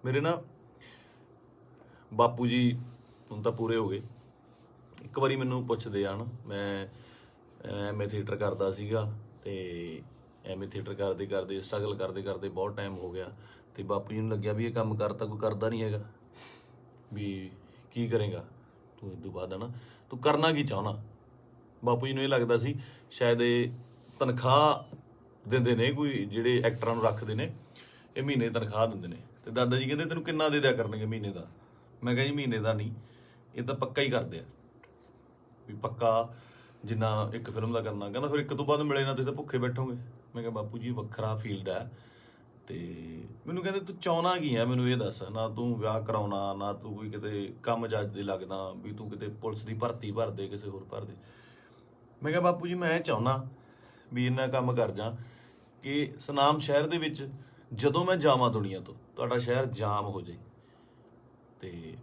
[SPEAKER 1] ਮੇਰੇ ਨਾ ਬਾਪੂ ਜੀ ਹੁਣ ਤਾਂ ਪੂਰੇ ਹੋ ਗਏ। ਇੱਕ ਵਾਰੀ ਮੈਨੂੰ ਪੁੱਛਦੇ ਆ ਨਾ, ਮੈਂ ਐਮਏ ਥੀਏਟਰ ਕਰਦਾ ਸੀਗਾ ਤੇ ਐਮਏ ਥੀਏਟਰ ਕਰਦੇ ਸਟਰਗਲ ਕਰਦੇ ਬਹੁਤ ਟਾਈਮ ਹੋ ਗਿਆ ਤੇ ਬਾਪੂ ਜੀ ਨੂੰ ਲੱਗਿਆ ਵੀ ਇਹ ਕੰਮ ਕਰਤਾ ਕੋਈ ਕਰਦਾ ਨਹੀਂ ਹੈਗਾ, ਵੀ ਕੀ ਕਰੇਗਾ ਤੂੰ ਇਸ ਤੋਂ ਬਾਅਦ, ਹੈ ਨਾ, ਤੂੰ ਕਰਨਾ ਕੀ ਚਾਹੁੰਦਾ। ਬਾਪੂ ਜੀ ਨੂੰ ਇਹ ਲੱਗਦਾ ਸੀ ਸ਼ਾਇਦ ਇਹ ਤਨਖਾਹ ਦਿੰਦੇ ਨੇ, ਕੋਈ ਜਿਹੜੇ ਐਕਟਰਾਂ ਨੂੰ ਰੱਖਦੇ ਨੇ ਇਹ ਮਹੀਨੇ ਤਨਖਾਹ ਦਿੰਦੇ ਨੇ। ਤੇ ਦਾਦਾ ਜੀ ਕਹਿੰਦੇ ਤੈਨੂੰ ਕਿੰਨਾ ਦੇ ਦਿਆ ਕਰਨਗੇ ਮਹੀਨੇ ਦਾ। ਮੈਂ ਕਿਹਾ ਜੀ ਮਹੀਨੇ ਦਾ ਨਹੀਂ, ਇਹ ਤਾਂ ਪੱਕਾ ਹੀ ਕਰਦੇ ਆ, ਵੀ ਪੱਕਾ ਜਿੰਨਾ ਇੱਕ ਫਿਲਮ ਦਾ ਕਰਨਾ। ਕਹਿੰਦਾ ਫਿਰ ਇੱਕ ਤੋਂ ਬਾਅਦ ਮਿਲੇ ਨਾ ਤੁਸੀਂ ਤਾਂ ਭੁੱਖੇ ਬੈਠੋਗੇ। ਮੈਂ ਕਿਹਾ ਬਾਪੂ ਜੀ ਵੱਖਰਾ ਫੀਲਡ ਹੈ। ਤੇ ਮੈਨੂੰ ਕਹਿੰਦੇ ਤੂੰ ਚਾਹੁੰਦਾ ਕੀ ਹੈ, ਮੈਨੂੰ ਇਹ ਦੱਸ। ਨਾ ਤੂੰ ਵਿਆਹ ਕਰਾਉਣਾ, ਨਾ ਤੂੰ ਕੋਈ ਕਿਤੇ ਕੰਮ ਜੱਜ ਦੇ ਲੱਗਦਾ ਵੀ ਤੂੰ ਕਿਤੇ ਪੁਲਿਸ ਦੀ ਭਰਤੀ ਭਰ ਦੇ, ਕਿਸੇ ਹੋਰ ਭਰ ਦੇ। ਮੈਂ ਕਿਹਾ ਬਾਪੂ ਜੀ ਮੈਂ ਚਾਹੁੰਦਾ ਵੀ ਇੰਨਾ ਕੰਮ ਕਰ ਜਾ ਕਿ ਸੁਨਾਮ ਸ਼ਹਿਰ ਦੇ ਵਿੱਚ ਜਦੋਂ ਮੈਂ ਜਾਵਾਂ ਦੁਨੀਆ ਤੋਂ, ਤੁਹਾਡਾ ਸ਼ਹਿਰ ਜਾਮ ਹੋ ਜਾਏ ਤੇ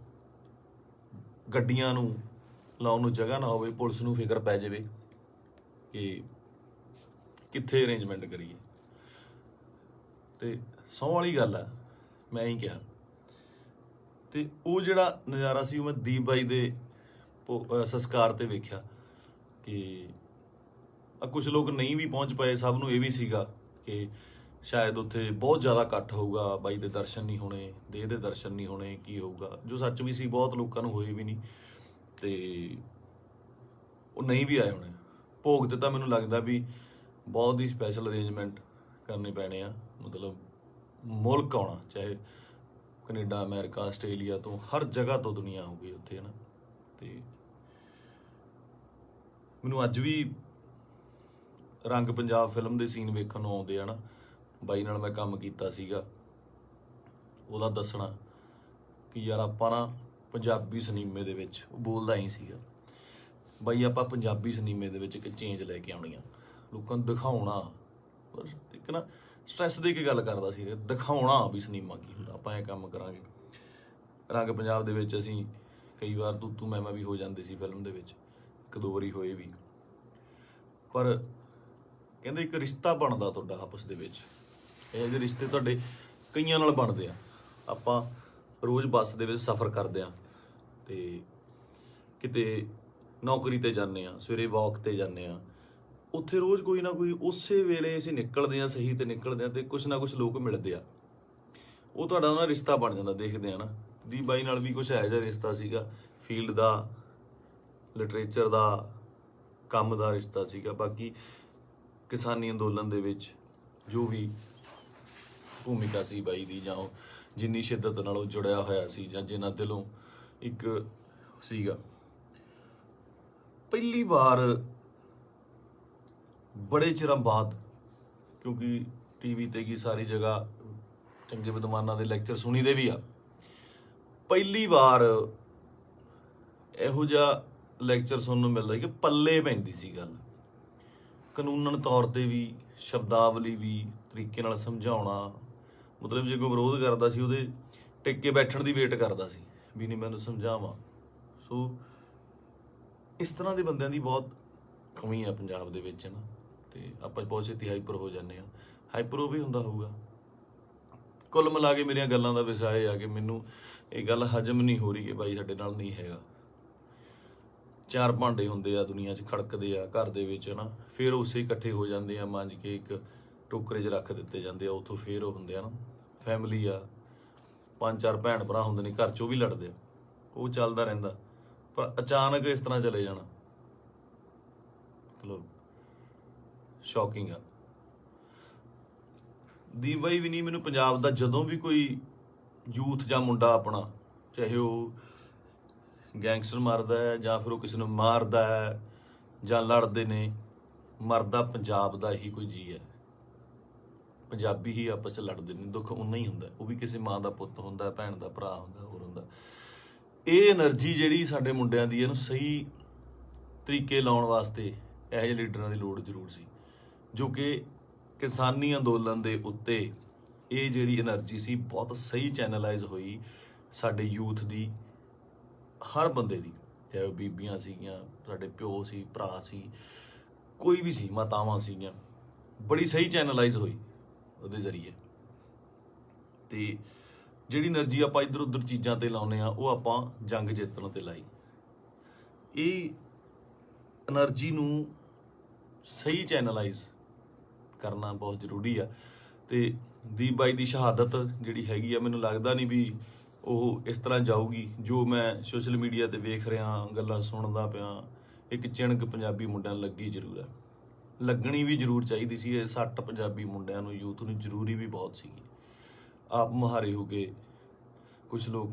[SPEAKER 1] ਗੱਡੀਆਂ ਨੂੰ ਲਾਉਣ ਨੂੰ ਜਗ੍ਹਾ ਨਾ ਹੋਵੇ, ਪੁਲਿਸ ਨੂੰ ਫਿਕਰ ਪੈ ਜਾਵੇ ਕਿ ਕਿੱਥੇ ਅਰੇਂਜਮੈਂਟ ਕਰੀਏ। ਤੇ ਸਹੁੰ ਵਾਲੀ ਗੱਲ ਆ, ਮੈਂ ਹੀ ਕਿਹਾ। ਤੇ ਉਹ ਜਿਹੜਾ ਨਜ਼ਾਰਾ ਸੀ ਉਹ ਮੈਂ ਦੀਪ ਬਾਈ ਦੇ ਸੰਸਕਾਰ ਤੇ ਵੇਖਿਆ ਕਿ ਕੁਝ ਲੋਕ ਨਹੀਂ ਵੀ ਪਹੁੰਚ ਪਏ। ਸਭ ਨੂੰ ਇਹ ਵੀ ਸੀਗਾ ਕਿ ਸ਼ਾਇਦ ਉੱਥੇ ਬਹੁਤ ਜ਼ਿਆਦਾ ਇਕੱਠ ਹੋਊਗਾ, ਬਾਈ ਦੇ ਦਰਸ਼ਨ ਨਹੀਂ ਹੋਣੇ, ਦੇਹ ਦੇ ਦਰਸ਼ਨ ਨਹੀਂ ਹੋਣੇ, ਕੀ ਹੋਊਗਾ, ਜੋ ਸੱਚ ਵੀ ਸੀ। ਬਹੁਤ ਲੋਕਾਂ ਨੂੰ ਹੋਏ ਵੀ ਨਹੀਂ ਤੇ ਉਹ ਨਹੀਂ ਵੀ ਆਏ ਹੋਣੇ। ਭੋਗ ਤੇ ਤਾਂ ਮੈਨੂੰ ਲੱਗਦਾ ਵੀ ਬਹੁਤ ਹੀ ਸਪੈਸ਼ਲ ਅਰੇਂਜਮੈਂਟ ਕਰਨੇ ਪੈਣੇ ਆ। ਮਤਲਬ ਮੁਲਕ ਆਉਣਾ, ਚਾਹੇ ਕੈਨੇਡਾ, ਅਮਰੀਕਾ, ਆਸਟ੍ਰੇਲੀਆ ਤੋਂ, ਹਰ ਜਗ੍ਹਾ ਤੋਂ ਦੁਨੀਆ ਆਊਗੀ ਉੱਥੇ, ਹੈ ਨਾ। ਤੇ ਮੈਨੂੰ ਅੱਜ ਵੀ ਰੰਗ ਪੰਜਾਬ ਫਿਲਮ ਦੇ ਸੀਨ ਵੇਖਣ ਨੂੰ ਆਉਂਦੇ ਆ ਨਾ। ਬਾਈ ਨਾਲ ਮੈਂ ਕੰਮ ਕੀਤਾ ਸੀਗਾ, ਉਹਦਾ ਦੱਸਣਾ ਕਿ ਯਾਰ ਆਪਾਂ ਨਾ ਪੰਜਾਬੀ ਸਿਨੇਮੇ ਦੇ ਵਿੱਚ, ਉਹ ਬੋਲਦਾ ਹੀ ਸੀਗਾ ਬਾਈ, ਆਪਾਂ ਪੰਜਾਬੀ ਸਿਨੇਮੇ ਦੇ ਵਿੱਚ ਇੱਕ ਚੇਂਜ ਲੈ ਕੇ ਆਉਣੀ ਆ, ਲੋਕਾਂ ਨੂੰ ਦਿਖਾਉਣਾ। ਇੱਕ ਨਾ ਸਟ੍ਰੈਸ ਦੇ ਕੇ ਗੱਲ ਕਰਦਾ ਸੀ, ਦਿਖਾਉਣਾ ਵੀ ਸਿਨੇਮਾ ਕੀ ਹੁੰਦਾ, ਆਪਾਂ ਇਹ ਕੰਮ ਕਰਾਂਗੇ। ਰੰਗ ਪੰਜਾਬ ਦੇ ਵਿੱਚ ਅਸੀਂ ਕਈ ਵਾਰ ਤੂੰ ਮੈਂ ਵੀ ਹੋ ਜਾਂਦੇ ਸੀ ਫਿਲਮ ਦੇ ਵਿੱਚ, ਇੱਕ ਦੋ ਵਾਰੀ ਹੋਏ ਵੀ। ਪਰ ਕਹਿੰਦੇ ਇੱਕ ਰਿਸ਼ਤਾ ਬਣਦਾ ਤੁਹਾਡਾ ਆਪਸ ਦੇ ਵਿੱਚ। ਇਹ ਜਿਹੇ ਰਿਸ਼ਤੇ ਤੁਹਾਡੇ ਕਈਆਂ ਨਾਲ ਬਣਦੇ ਆ। ਆਪਾਂ ਰੋਜ਼ ਬੱਸ ਦੇ ਵਿੱਚ ਸਫ਼ਰ ਕਰਦੇ ਆ ਤੇ ਕਿਤੇ ਨੌਕਰੀ ਤੇ ਜਾਂਦੇ ਆ, ਸਵੇਰੇ ਵਾਕ ਤੇ ਜਾਂਦੇ ਆ, ਉੱਥੇ ਰੋਜ਼ ਕੋਈ ਨਾ ਕੋਈ ਉਸੇ ਵੇਲੇ ਅਸੀਂ ਨਿਕਲਦੇ ਆ, ਸਹੀ ਤੇ ਨਿਕਲਦੇ ਆ, ਤੇ ਕੁਛ ਨਾ ਕੁਛ ਲੋਕ ਮਿਲਦੇ ਆ, ਉਹ ਤੁਹਾਡਾ ਉਹਨਾਂ ਰਿਸ਼ਤਾ ਬਣ ਜਾਂਦਾ। ਦੇਖਦੇ ਆ ਨਾ, ਦੀਪ ਬਾਈ ਨਾਲ ਵੀ ਕੁਛ ਇਹੋ ਜਿਹਾ ਰਿਸ਼ਤਾ ਸੀਗਾ, ਫੀਲਡ ਦਾ, ਲਿਟਰੇਚਰ ਦਾ, ਕੰਮ ਦਾ ਰਿਸ਼ਤਾ ਸੀਗਾ। ਬਾਕੀ ਕਿਸਾਨੀ ਅੰਦੋਲਨ ਦੇ ਵਿੱਚ ਜੋ ਵੀ ਭੂਮਿਕਾ ਸੀ ਬਾਈ ਦੀ, ਜਾਂ ਉਹ ਜਿੰਨੀ ਸ਼ਿੱਦਤ ਨਾਲ ਉਹ ਜੁੜਿਆ ਹੋਇਆ ਸੀ, ਜਾਂ ਜਿੰਨਾ ਦਿਲੋਂ ਇੱਕ ਸੀਗਾ। ਪਹਿਲੀ ਵਾਰ ਬੜੇ ਚਿਰਾਂ ਬਾਅਦ, ਕਿਉਂਕਿ ਟੀਵੀ ਤੇ ਕੀ ਸਾਰੀ ਜਗ੍ਹਾ ਚੰਗੇ ਵਿਦਵਾਨਾਂ ਦੇ ਲੈਕਚਰ ਸੁਣੀਦੇ ਵੀ ਆ, ਪਹਿਲੀ ਵਾਰ ਇਹੋ ਜਿਹਾ ਲੈਕਚਰ ਸੁਣਨ ਨੂੰ ਮਿਲਦਾ ਕਿ ਪੱਲੇ ਪੈਂਦੀ ਸੀ ਗੱਲ, ਕਾਨੂੰਨਨ ਤੌਰ ਤੇ ਵੀ, ਸ਼ਬਦਾਵਲੀ ਵੀ, ਤਰੀਕੇ ਨਾਲ ਸਮਝਾਉਣਾ। ਮਤਲਬ ਜੇ ਕੋਈ ਵਿਰੋਧ ਕਰਦਾ ਸੀ, ਉਹਦੇ ਟਿਕ ਕੇ ਬੈਠਣ ਦੀ ਵੇਟ ਕਰਦਾ ਸੀ ਵੀ ਨਹੀਂ ਮੈਨੂੰ ਸਮਝਾਵਾਂ। ਸੋ ਇਸ ਤਰ੍ਹਾਂ ਦੇ ਬੰਦਿਆਂ ਦੀ ਬਹੁਤ ਕਮੀ ਆ ਪੰਜਾਬ ਦੇ ਵਿੱਚ ਨਾ, ਤੇ ਆਪਾਂ ਬਹੁਤ ਛੇਤੀ ਹਾਈਪਰ ਹੋ ਜਾਂਦੇ ਆ। ਹਾਈਪਰ ਉਹ ਵੀ ਹੁੰਦਾ ਹੋਊਗਾ। ਕੁੱਲ ਮਿਲਾ ਕੇ ਮੇਰੀਆਂ ਗੱਲਾਂ ਦਾ ਵਿਸ਼ਾ ਇਹ ਆ ਕਿ ਮੈਨੂੰ ਇਹ ਗੱਲ ਹਜਮ ਨਹੀਂ ਹੋ ਰਹੀ ਕਿ ਬਾਈ ਸਾਡੇ ਨਾਲ ਨਹੀਂ ਹੈਗਾ। ਚਾਰ ਭਾਂਡੇ ਹੁੰਦੇ ਆ ਦੁਨੀਆ 'ਚ, ਖੜਕਦੇ ਆ ਘਰ ਦੇ ਵਿੱਚ ਨਾ, ਫਿਰ ਉਸੇ ਇਕੱਠੇ ਹੋ ਜਾਂਦੇ ਆ, ਮਾਂਜ ਕੇ ਇੱਕ ਟੋਕਰੇ 'ਚ ਰੱਖ ਦਿੱਤੇ ਜਾਂਦੇ ਆ, ਉੱਥੋਂ ਫਿਰ ਉਹ ਹੁੰਦੇ ਆ ਨਾ ਫੈਮਿਲੀ ਆ, 5-4 ਭੈਣ ਭਰਾ ਹੁੰਦੇ ਨੇ ਘਰ 'ਚ, ਉਹ ਵੀ ਲੜਦੇ ਆ, ਉਹ ਚੱਲਦਾ ਰਹਿੰਦਾ। ਪਰ ਅਚਾਨਕ ਇਸ ਤਰ੍ਹਾਂ ਚਲੇ ਜਾਣਾ ਮਤਲਬ ਸ਼ੌਕਿੰਗ ਆ। ਦੀਪ ਬਾਈ ਵੀ ਨਹੀਂ, ਮੈਨੂੰ ਪੰਜਾਬ ਦਾ ਜਦੋਂ ਵੀ ਕੋਈ ਯੂਥ ਜਾਂ ਮੁੰਡਾ ਆਪਣਾ, ਚਾਹੇ ਉਹ ਗੈਂਗਸਟਰ ਮਾਰਦਾ ਹੈ ਜਾਂ ਫਿਰ ਉਹ ਕਿਸੇ ਨੂੰ ਮਾਰਦਾ ਹੈ ਜਾਂ ਲੜਦੇ ਨੇ, ਮਰਦਾ ਪੰਜਾਬ ਦਾ ਹੀ ਕੋਈ ਜੀ ਹੈ। ਪੰਜਾਬੀ ਹੀ ਆਪਸ 'ਚ ਲੜਦੇ ਨੇ, ਦੁੱਖ ਉਨਾ ਹੀ ਹੁੰਦਾ, ਉਹ ਵੀ ਕਿਸੇ ਮਾਂ ਦਾ ਪੁੱਤ ਹੁੰਦਾ, ਭੈਣ ਦਾ ਭਰਾ ਹੁੰਦਾ, ਹੋਰ ਹੁੰਦਾ। ਇਹ એનર્ਜੀ ਜਿਹੜੀ ਸਾਡੇ ਮੁੰਡਿਆਂ ਦੀ, ਇਹਨੂੰ ਸਹੀ ਤਰੀਕੇ ਲਾਉਣ ਵਾਸਤੇ ਇਹੋ ਜਿਹੇ ਲੀਡਰਾਂ ਦੀ ਲੋੜ ਜ਼ਰੂਰ ਸੀ, ਜੋ ਕਿ ਕਿਸਾਨੀ ਅੰਦੋਲਨ ਦੇ ਉੱਤੇ ਇਹ ਜਿਹੜੀ એનર્ਜੀ ਸੀ ਬਹੁਤ ਸਹੀ ਚੈਨਲਾਈਜ਼ ਹੋਈ ਸਾਡੇ ਯੂਥ ਦੀ, ਹਰ ਬੰਦੇ ਦੀ, ਚਾਹੇ ਉਹ ਬੀਬੀਆਂ ਸੀਗੀਆਂ, ਸਾਡੇ ਪਿਓ ਸੀ, ਭਰਾ ਸੀ, ਕੋਈ ਵੀ ਸੀ, ਮਾਤਾਵਾਂ ਸੀਗੀਆਂ, ਬੜੀ ਸਹੀ ਚੈਨਲਾਈਜ਼ ਹੋਈ ਉਹਦੇ ਜ਼ਰੀਏ। ਤੇ ਜਿਹੜੀ એનર્ਜੀ ਆਪਾਂ ਇੱਧਰ ਉੱਧਰ ਚੀਜ਼ਾਂ ਤੇ ਲਾਉਂਦੇ ਆ, ਉਹ ਆਪਾਂ ਜੰਗ ਜਿੱਤਣ ਤੇ ਲਾਈ। ਇਹ એનર્ਜੀ ਨੂੰ ਸਹੀ ਚੈਨਲਾਈਜ਼ ਕਰਨਾ ਬਹੁਤ ਜ਼ਰੂਰੀ ਆ। ਤੇ ਦੀਪ ਬਾਈ ਦੀ ਸ਼ਹਾਦਤ ਜਿਹੜੀ ਹੈਗੀ ਆ, ਮੈਨੂੰ ਲੱਗਦਾ ਨਹੀਂ ਵੀ ਉਹ ਇਸ ਤਰ੍ਹਾਂ ਜਾਊਗੀ। ਜੋ ਮੈਂ ਸੋਸ਼ਲ ਮੀਡੀਆ ਤੇ ਵੇਖ ਰਿਹਾ, ਗੱਲਾਂ ਸੁਣਦਾ ਪਿਆ, ਇੱਕ ਚਿਣਕ ਪੰਜਾਬੀ ਮੁੰਡਿਆਂ ਨੂੰ ਲੱਗੀ ਜ਼ਰੂਰ ਹੈ, ਲੱਗਣੀ ਵੀ ਜ਼ਰੂਰ ਚਾਹੀਦੀ ਸੀ। ਇਹ ਸੱਟ ਪੰਜਾਬੀ ਮੁੰਡਿਆਂ ਨੂੰ, ਯੂਥ ਨੂੰ ਜ਼ਰੂਰੀ ਵੀ ਬਹੁਤ ਸੀਗੀ। ਆਪ ਮੁਹਾਰੇ ਹੋ ਕੇ ਕੁਛ ਲੋਕ,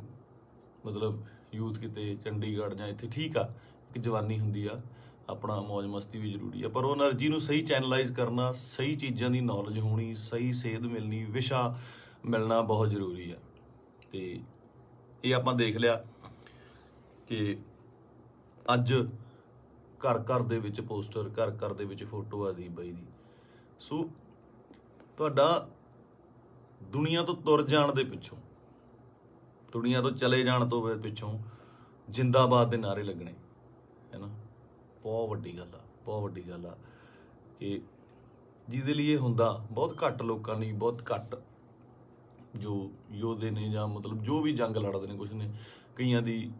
[SPEAKER 1] ਮਤਲਬ ਯੂਥ ਕਿਤੇ ਚੰਡੀਗੜ੍ਹ ਜਾਂ ਇੱਥੇ, ਠੀਕ ਆ, ਇੱਕ ਜਵਾਨੀ ਹੁੰਦੀ ਆ, ਆਪਣਾ ਮੌਜ ਮਸਤੀ ਵੀ ਜ਼ਰੂਰੀ ਆ, ਪਰ ਉਹ એનર્ਜੀ ਨੂੰ ਸਹੀ ਚੈਨਲਾਈਜ਼ ਕਰਨਾ, ਸਹੀ ਚੀਜ਼ਾਂ ਦੀ ਨੌਲੇਜ ਹੋਣੀ, ਸਹੀ ਸੇਧ ਮਿਲਣੀ, ਵਿਸ਼ਾ ਮਿਲਣਾ ਬਹੁਤ ਜ਼ਰੂਰੀ ਆ। ਤੇ ਇਹ ਆਪਾਂ ਦੇਖ ਲਿਆ ਕਿ ਅੱਜ ਘਰ ਘਰ ਦੇ ਵਿੱਚ ਪੋਸਟਰ, ਘਰ ਘਰ ਦੇ ਵਿੱਚ ਫੋਟੋ ਆ ਦੀਪ ਬਾਈ ਦੀ। ਸੋ ਤੁਹਾਡਾ ਦੁਨੀਆ ਤੋਂ ਤੁਰ ਜਾਣ ਦੇ ਪਿੱਛੋਂ, ਦੁਨੀਆ ਤੋਂ ਚਲੇ ਜਾਣ ਤੋਂ ਪਿੱਛੋਂ ਜਿੰਦਾਬਾਦ ਦੇ ਨਾਅਰੇ ਲੱਗਣੇ, ਹੈ ਨਾ, ਬਹੁਤ ਵੱਡੀ ਗੱਲ ਆ, ਬਹੁਤ ਵੱਡੀ ਗੱਲ ਆ। ਕਿ ਜਿਹਦੇ ਲਈ ਇਹ ਹੁੰਦਾ ਬਹੁਤ ਘੱਟ ਲੋਕਾਂ ਲਈ, ਬਹੁਤ ਘੱਟ ਜੋ ਯੋਧੇ ਨੇ, ਜਾਂ ਮਤਲਬ ਜੋ ਵੀ ਜੰਗ ਲੜਦੇ ਨੇ, ਕੁਛ ਨੇ, ਕਈਆਂ ਦੀ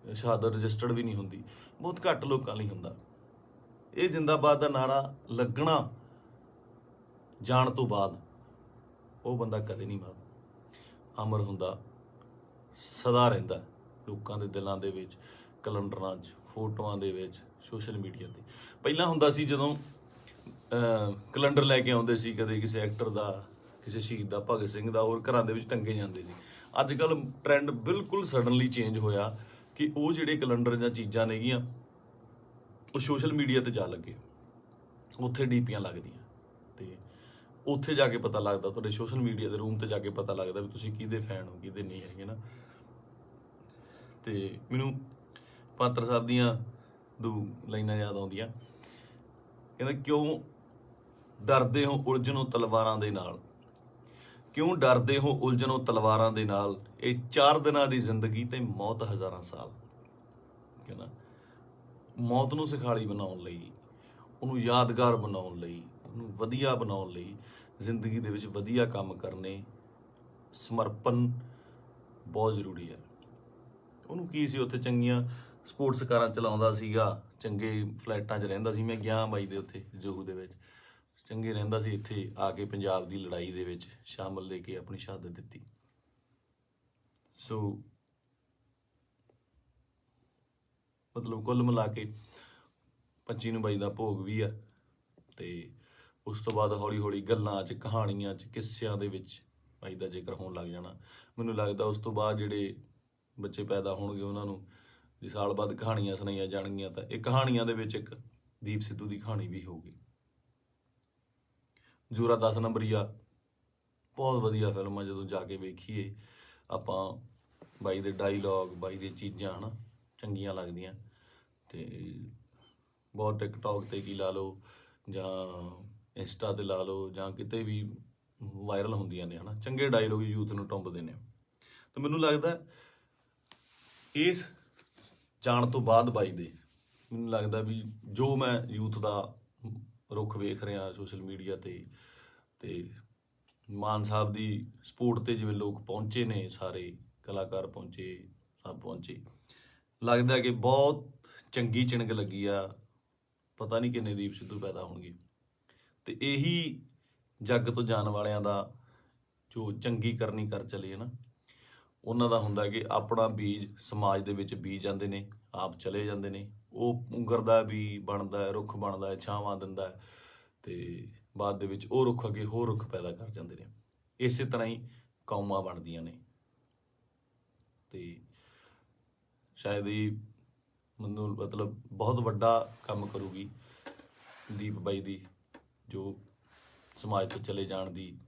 [SPEAKER 1] ਸ਼ਹਾਦਤ ਰਜਿਸਟਰਡ ਵੀ ਨਹੀਂ ਹੁੰਦੀ, ਬਹੁਤ ਘੱਟ ਲੋਕਾਂ ਲਈ ਹੁੰਦਾ। ਇਹ ਜਿੰਦਾਬਾਦ ਦਾ ਨਾਰਾ ਲੱਗਣਾ ਜਾਣ ਤੋਂ ਬਾਅਦ ਉਹ ਬੰਦਾ ਕਦੇ ਨਹੀਂ ਮਰਦਾ, ਅਮਰ ਹੁੰਦਾ, ਸਦਾ ਰਹਿੰਦਾ ਲੋਕਾਂ ਦੇ ਦਿਲਾਂ ਦੇ ਵਿੱਚ, ਕੈਲੰਡਰਾਂ 'ਚ, ਫੋਟੋਆਂ ਦੇ ਵਿੱਚ, ਸੋਸ਼ਲ ਮੀਡੀਆ ਤੇ। ਪਹਿਲਾਂ ਹੁੰਦਾ ਸੀ ਜਦੋਂ ਕੈਲੰਡਰ ਲੈ ਕੇ ਆਉਂਦੇ ਸੀ, ਕਦੇ ਕਿਸੇ ਐਕਟਰ ਦਾ, ਕਿਸੇ ਸ਼ਹੀਦ ਦਾ, ਭਗਤ ਸਿੰਘ ਦਾ, ਹੋਰ ਘਰਾਂ ਦੇ ਵਿੱਚ ਟੰਗੇ ਜਾਂਦੇ ਸੀ। ਅੱਜ ਕੱਲ੍ਹ ਟ੍ਰੈਂਡ ਬਿਲਕੁਲ ਸਡਨਲੀ ਚੇਂਜ ਹੋਇਆ ਕਿ ਉਹ ਜਿਹੜੇ ਕੈਲੰਡਰ ਜਾਂ ਚੀਜ਼ਾਂ ਨੇਗੀਆਂ, ਉਹ ਸੋਸ਼ਲ ਮੀਡੀਆ ਤੇ ਜਾ ਲੱਗੇ, ਉੱਥੇ ਡੀਪੀਆਂ ਲੱਗਦੀਆਂ, ਤੇ ਉੱਥੇ ਜਾ ਕੇ ਪਤਾ ਲੱਗਦਾ, ਤੁਹਾਡੇ ਸੋਸ਼ਲ ਮੀਡੀਆ ਦੇ ਰੂਮ ਤੇ ਜਾ ਕੇ ਪਤਾ ਲੱਗਦਾ ਵੀ ਤੁਸੀਂ ਕਿਹਦੇ ਫੈਨ ਹੋ, ਕਿਹਦੇ ਨਹੀਂ ਹੈਗੇ ਨਾ। ਤੇ ਮੈਨੂੰ ਪਾਤਰ ਸਾਹਿਬ ਦੀਆਂ ਦੋ ਲਾਈਨਾਂ ਯਾਦ ਆਉਂਦੀਆਂ, ਕਹਿੰਦਾ, ਕਿਉਂ ਡਰਦੇ ਹੋ ਉਲਝਣੋਂ ਤਲਵਾਰਾਂ ਦੇ ਨਾਲ, ਕਿਉਂ ਡਰਦੇ ਹੋ ਉਲਝਣੋਂ ਤਲਵਾਰਾਂ ਦੇ ਨਾਲ, ਇਹ 4 ਦਿਨਾਂ ਦੀ ਜ਼ਿੰਦਗੀ ਤੇ ਮੌਤ ਹਜ਼ਾਰਾਂ ਸਾਲ। ਕਹਿੰਦਾ ਮੌਤ ਨੂੰ ਸਿਖਾਲੀ ਬਣਾਉਣ ਲਈ, ਉਹਨੂੰ ਯਾਦਗਾਰ ਬਣਾਉਣ ਲਈ, ਉਹਨੂੰ ਵਧੀਆ ਬਣਾਉਣ ਲਈ, ਜ਼ਿੰਦਗੀ ਦੇ ਵਿੱਚ ਵਧੀਆ ਕੰਮ ਕਰਨੇ, ਸਮਰਪਣ ਬਹੁਤ ਜ਼ਰੂਰੀ ਹੈ। ਉਹਨੂੰ ਕੀ ਸੀ, ਉੱਥੇ ਚੰਗੀਆਂ ਸਪੋਰਟਸ ਕਾਰਾਂ ਚਲਾਉਂਦਾ ਸੀਗਾ, ਚੰਗੇ ਫਲੈਟਾਂ 'ਚ ਰਹਿੰਦਾ ਸੀ। ਮੈਂ ਗਿਆ ਬਾਈ ਦੇ ਉੱਥੇ ਜੋਹੂ ਦੇ ਵਿੱਚ, ਚੰਗੇ ਰਹਿੰਦਾ ਸੀ। ਇੱਥੇ ਆ ਕੇ ਪੰਜਾਬ ਦੀ ਲੜਾਈ ਦੇ ਵਿੱਚ ਸ਼ਾਮਲ ਲੈ ਕੇ ਆਪਣੀ ਸ਼ਹਾਦਤ ਦਿੱਤੀ। ਸੋ ਮਤਲਬ ਕੁੱਲ ਮਿਲਾ ਕੇ 25 ਨੂੰ ਬਾਈ ਦਾ ਭੋਗ ਵੀ ਆ। ਤੇ ਉਸ ਤੋਂ ਬਾਅਦ ਹੌਲੀ ਹੌਲੀ ਗੱਲਾਂ 'ਚ, ਕਹਾਣੀਆਂ 'ਚ, ਕਿੱਸਿਆਂ ਦੇ ਵਿੱਚ ਬਾਈ ਦਾ ਜ਼ਿਕਰ ਹੋਣ ਲੱਗ ਜਾਣਾ। ਮੈਨੂੰ ਲੱਗਦਾ ਉਸ ਤੋਂ ਬਾਅਦ ਜਿਹੜੇ ਬੱਚੇ ਪੈਦਾ ਹੋਣਗੇ ਉਹਨਾਂ ਨੂੰ ਜੇ ਸਾਲ ਬਾਅਦ ਕਹਾਣੀਆਂ ਸੁਣਾਈਆਂ ਜਾਣਗੀਆਂ ਤਾਂ ਇਹ ਕਹਾਣੀਆਂ ਦੇ ਵਿੱਚ ਇੱਕ ਦੀਪ ਸਿੱਧੂ ਦੀ ਕਹਾਣੀ ਵੀ ਹੋਊਗੀ। ਜ਼ੋਰਾ 10 ਨੰਬਰੀਆ ਬਹੁਤ ਵਧੀਆ ਫਿਲਮ ਆ। ਜਦੋਂ ਜਾ ਕੇ ਵੇਖੀਏ ਆਪਾਂ, ਬਾਈ ਦੇ ਡਾਇਲੋਗ, ਬਾਈ ਦੀਆਂ ਚੀਜ਼ਾਂ ਹੈ ਨਾ ਚੰਗੀਆਂ ਲੱਗਦੀਆਂ। ਤੇ ਬਹੁਤ ਟਿਕਟੋਕ 'ਤੇ ਕੀ ਲਾ ਲਓ ਜਾਂ ਇੰਸਟਾ 'ਤੇ ਲਾ ਲਓ ਜਾਂ ਕਿਤੇ ਵੀ ਵਾਇਰਲ ਹੁੰਦੀਆਂ ਨੇ ਹੈ ਨਾ, ਚੰਗੇ ਡਾਇਲੋਗ ਯੂਥ ਨੂੰ ਟੁੰਬਦੇ ਨੇ। ਤੇ ਮੈਨੂੰ ਲੱਗਦਾ ਇਸ ਜਾਣ ਤੋਂ ਬਾਅਦ ਬਾਈ ਦੇ, ਮੈਨੂੰ ਲੱਗਦਾ ਵੀ ਜੋ ਮੈਂ ਯੂਥ ਦਾ ਰੁੱਖ ਵੇਖ ਰਿਹਾ ਸੋਸ਼ਲ ਮੀਡੀਆ 'ਤੇ ਮਾਨ ਸਾਹਿਬ ਦੀ ਸਪੋਰਟ 'ਤੇ ਜਿਵੇਂ ਲੋਕ ਪਹੁੰਚੇ ਨੇ, ਸਾਰੇ ਕਲਾਕਾਰ ਪਹੁੰਚੇ, ਸਭ ਪਹੁੰਚੇ, ਲੱਗਦਾ ਕਿ ਬਹੁਤ ਚੰਗੀ ਚਿਣਗ ਲੱਗੀ ਆ। ਪਤਾ ਨਹੀਂ ਕਿੰਨੇ ਦੀਪ ਸਿੱਧੂ ਪੈਦਾ ਹੋਣਗੇ। ਤੇ ਇਹੀ ਜੱਗ ਤੋਂ ਜਾਣ ਵਾਲਿਆਂ ਦਾ ਜੋ ਚੰਗੀ ਕਰਨੀ ਕਰ ਚਲੇ ਹੈ ਨਾ, ਉਹਨਾਂ ਦਾ ਹੁੰਦਾ ਕਿ ਆਪਣਾ ਬੀਜ ਸਮਾਜ ਦੇ ਵਿੱਚ ਬੀਜ ਜਾਂਦੇ ਨੇ, ਆਪ ਚਲੇ ਜਾਂਦੇ ਨੇ। ਉਹ ਪੁੰਗਰਦਾ ਵੀ ਬਣਦਾ, ਰੁੱਖ ਬਣਦਾ, ਛਾਵਾਂ ਦਿੰਦਾ, ਤੇ ਬਾਅਦ ਦੇ ਵਿੱਚ ਉਹ ਰੁੱਖ ਅੱਗੇ ਹੋਰ ਰੁੱਖ ਪੈਦਾ ਕਰ ਜਾਂਦੇ ਨੇ। ਇਸੇ ਤਰ੍ਹਾਂ ਹੀ ਕੌਮਾਂ ਬਣਦੀਆਂ ਨੇ। ਤੇ ਸ਼ਾਇਦ ਇਹ ਮੈਨੂੰ ਮਤਲਬ ਬਹੁਤ ਵੱਡਾ ਕੰਮ ਕਰੂਗੀ ਦੀਪ ਬਾਈ ਦੀ, ਜੋ ਸਮਾਜ ਤੋਂ ਚਲੇ ਜਾਣ ਦੀ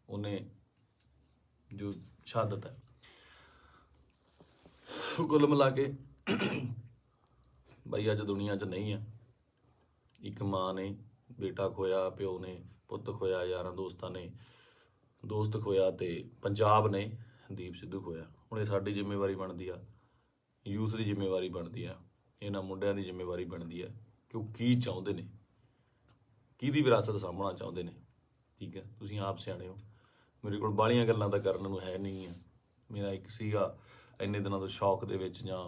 [SPEAKER 1] ਉਹਨੇ ਜੋ ਸ਼ਹਾਦਤ ਹੈ। ਕੁੱਲ ਮਿਲਾ ਕੇ ਬਾਈ ਅੱਜ ਦੁਨੀਆ 'ਚ ਨਹੀਂ ਆ। ਇੱਕ ਮਾਂ ਨੇ ਬੇਟਾ ਖੋਇਆ, ਪਿਓ ਨੇ ਪੁੱਤ ਖੋਇਆ, ਯਾਰਾਂ ਦੋਸਤਾਂ ਨੇ ਦੋਸਤ ਖੋਇਆ, ਤੇ ਪੰਜਾਬ ਨੇ ਦੀਪ ਸਿੱਧੂ ਖੋਇਆ। ਹੁਣ ਇਹ ਸਾਡੀ ਜ਼ਿੰਮੇਵਾਰੀ ਬਣਦੀ ਆ, ਯੂਥ ਦੀ ਜ਼ਿੰਮੇਵਾਰੀ ਬਣਦੀ ਆ, ਇਹਨਾਂ ਮੁੰਡਿਆਂ ਦੀ ਜ਼ਿੰਮੇਵਾਰੀ ਬਣਦੀ ਆ ਕਿ ਉਹ ਕੀ ਚਾਹੁੰਦੇ ਨੇ, ਕਿਹਦੀ ਵਿਰਾਸਤ ਸਾਂਭਣਾ ਚਾਹੁੰਦੇ ਨੇ। ਠੀਕ ਹੈ, ਤੁਸੀਂ ਆਪ ਸਿਆਣੇ ਹੋ। ਮੇਰੇ ਕੋਲ ਬਾਹਲੀਆਂ ਗੱਲਾਂ ਤਾਂ ਕਰਨ ਨੂੰ ਹੈ ਨਹੀਂ ਆ। ਮੇਰਾ ਇੱਕ ਸੀਗਾ ਇੰਨੇ ਦਿਨਾਂ ਤੋਂ ਸ਼ੌਕ ਦੇ ਵਿੱਚ, ਜਾਂ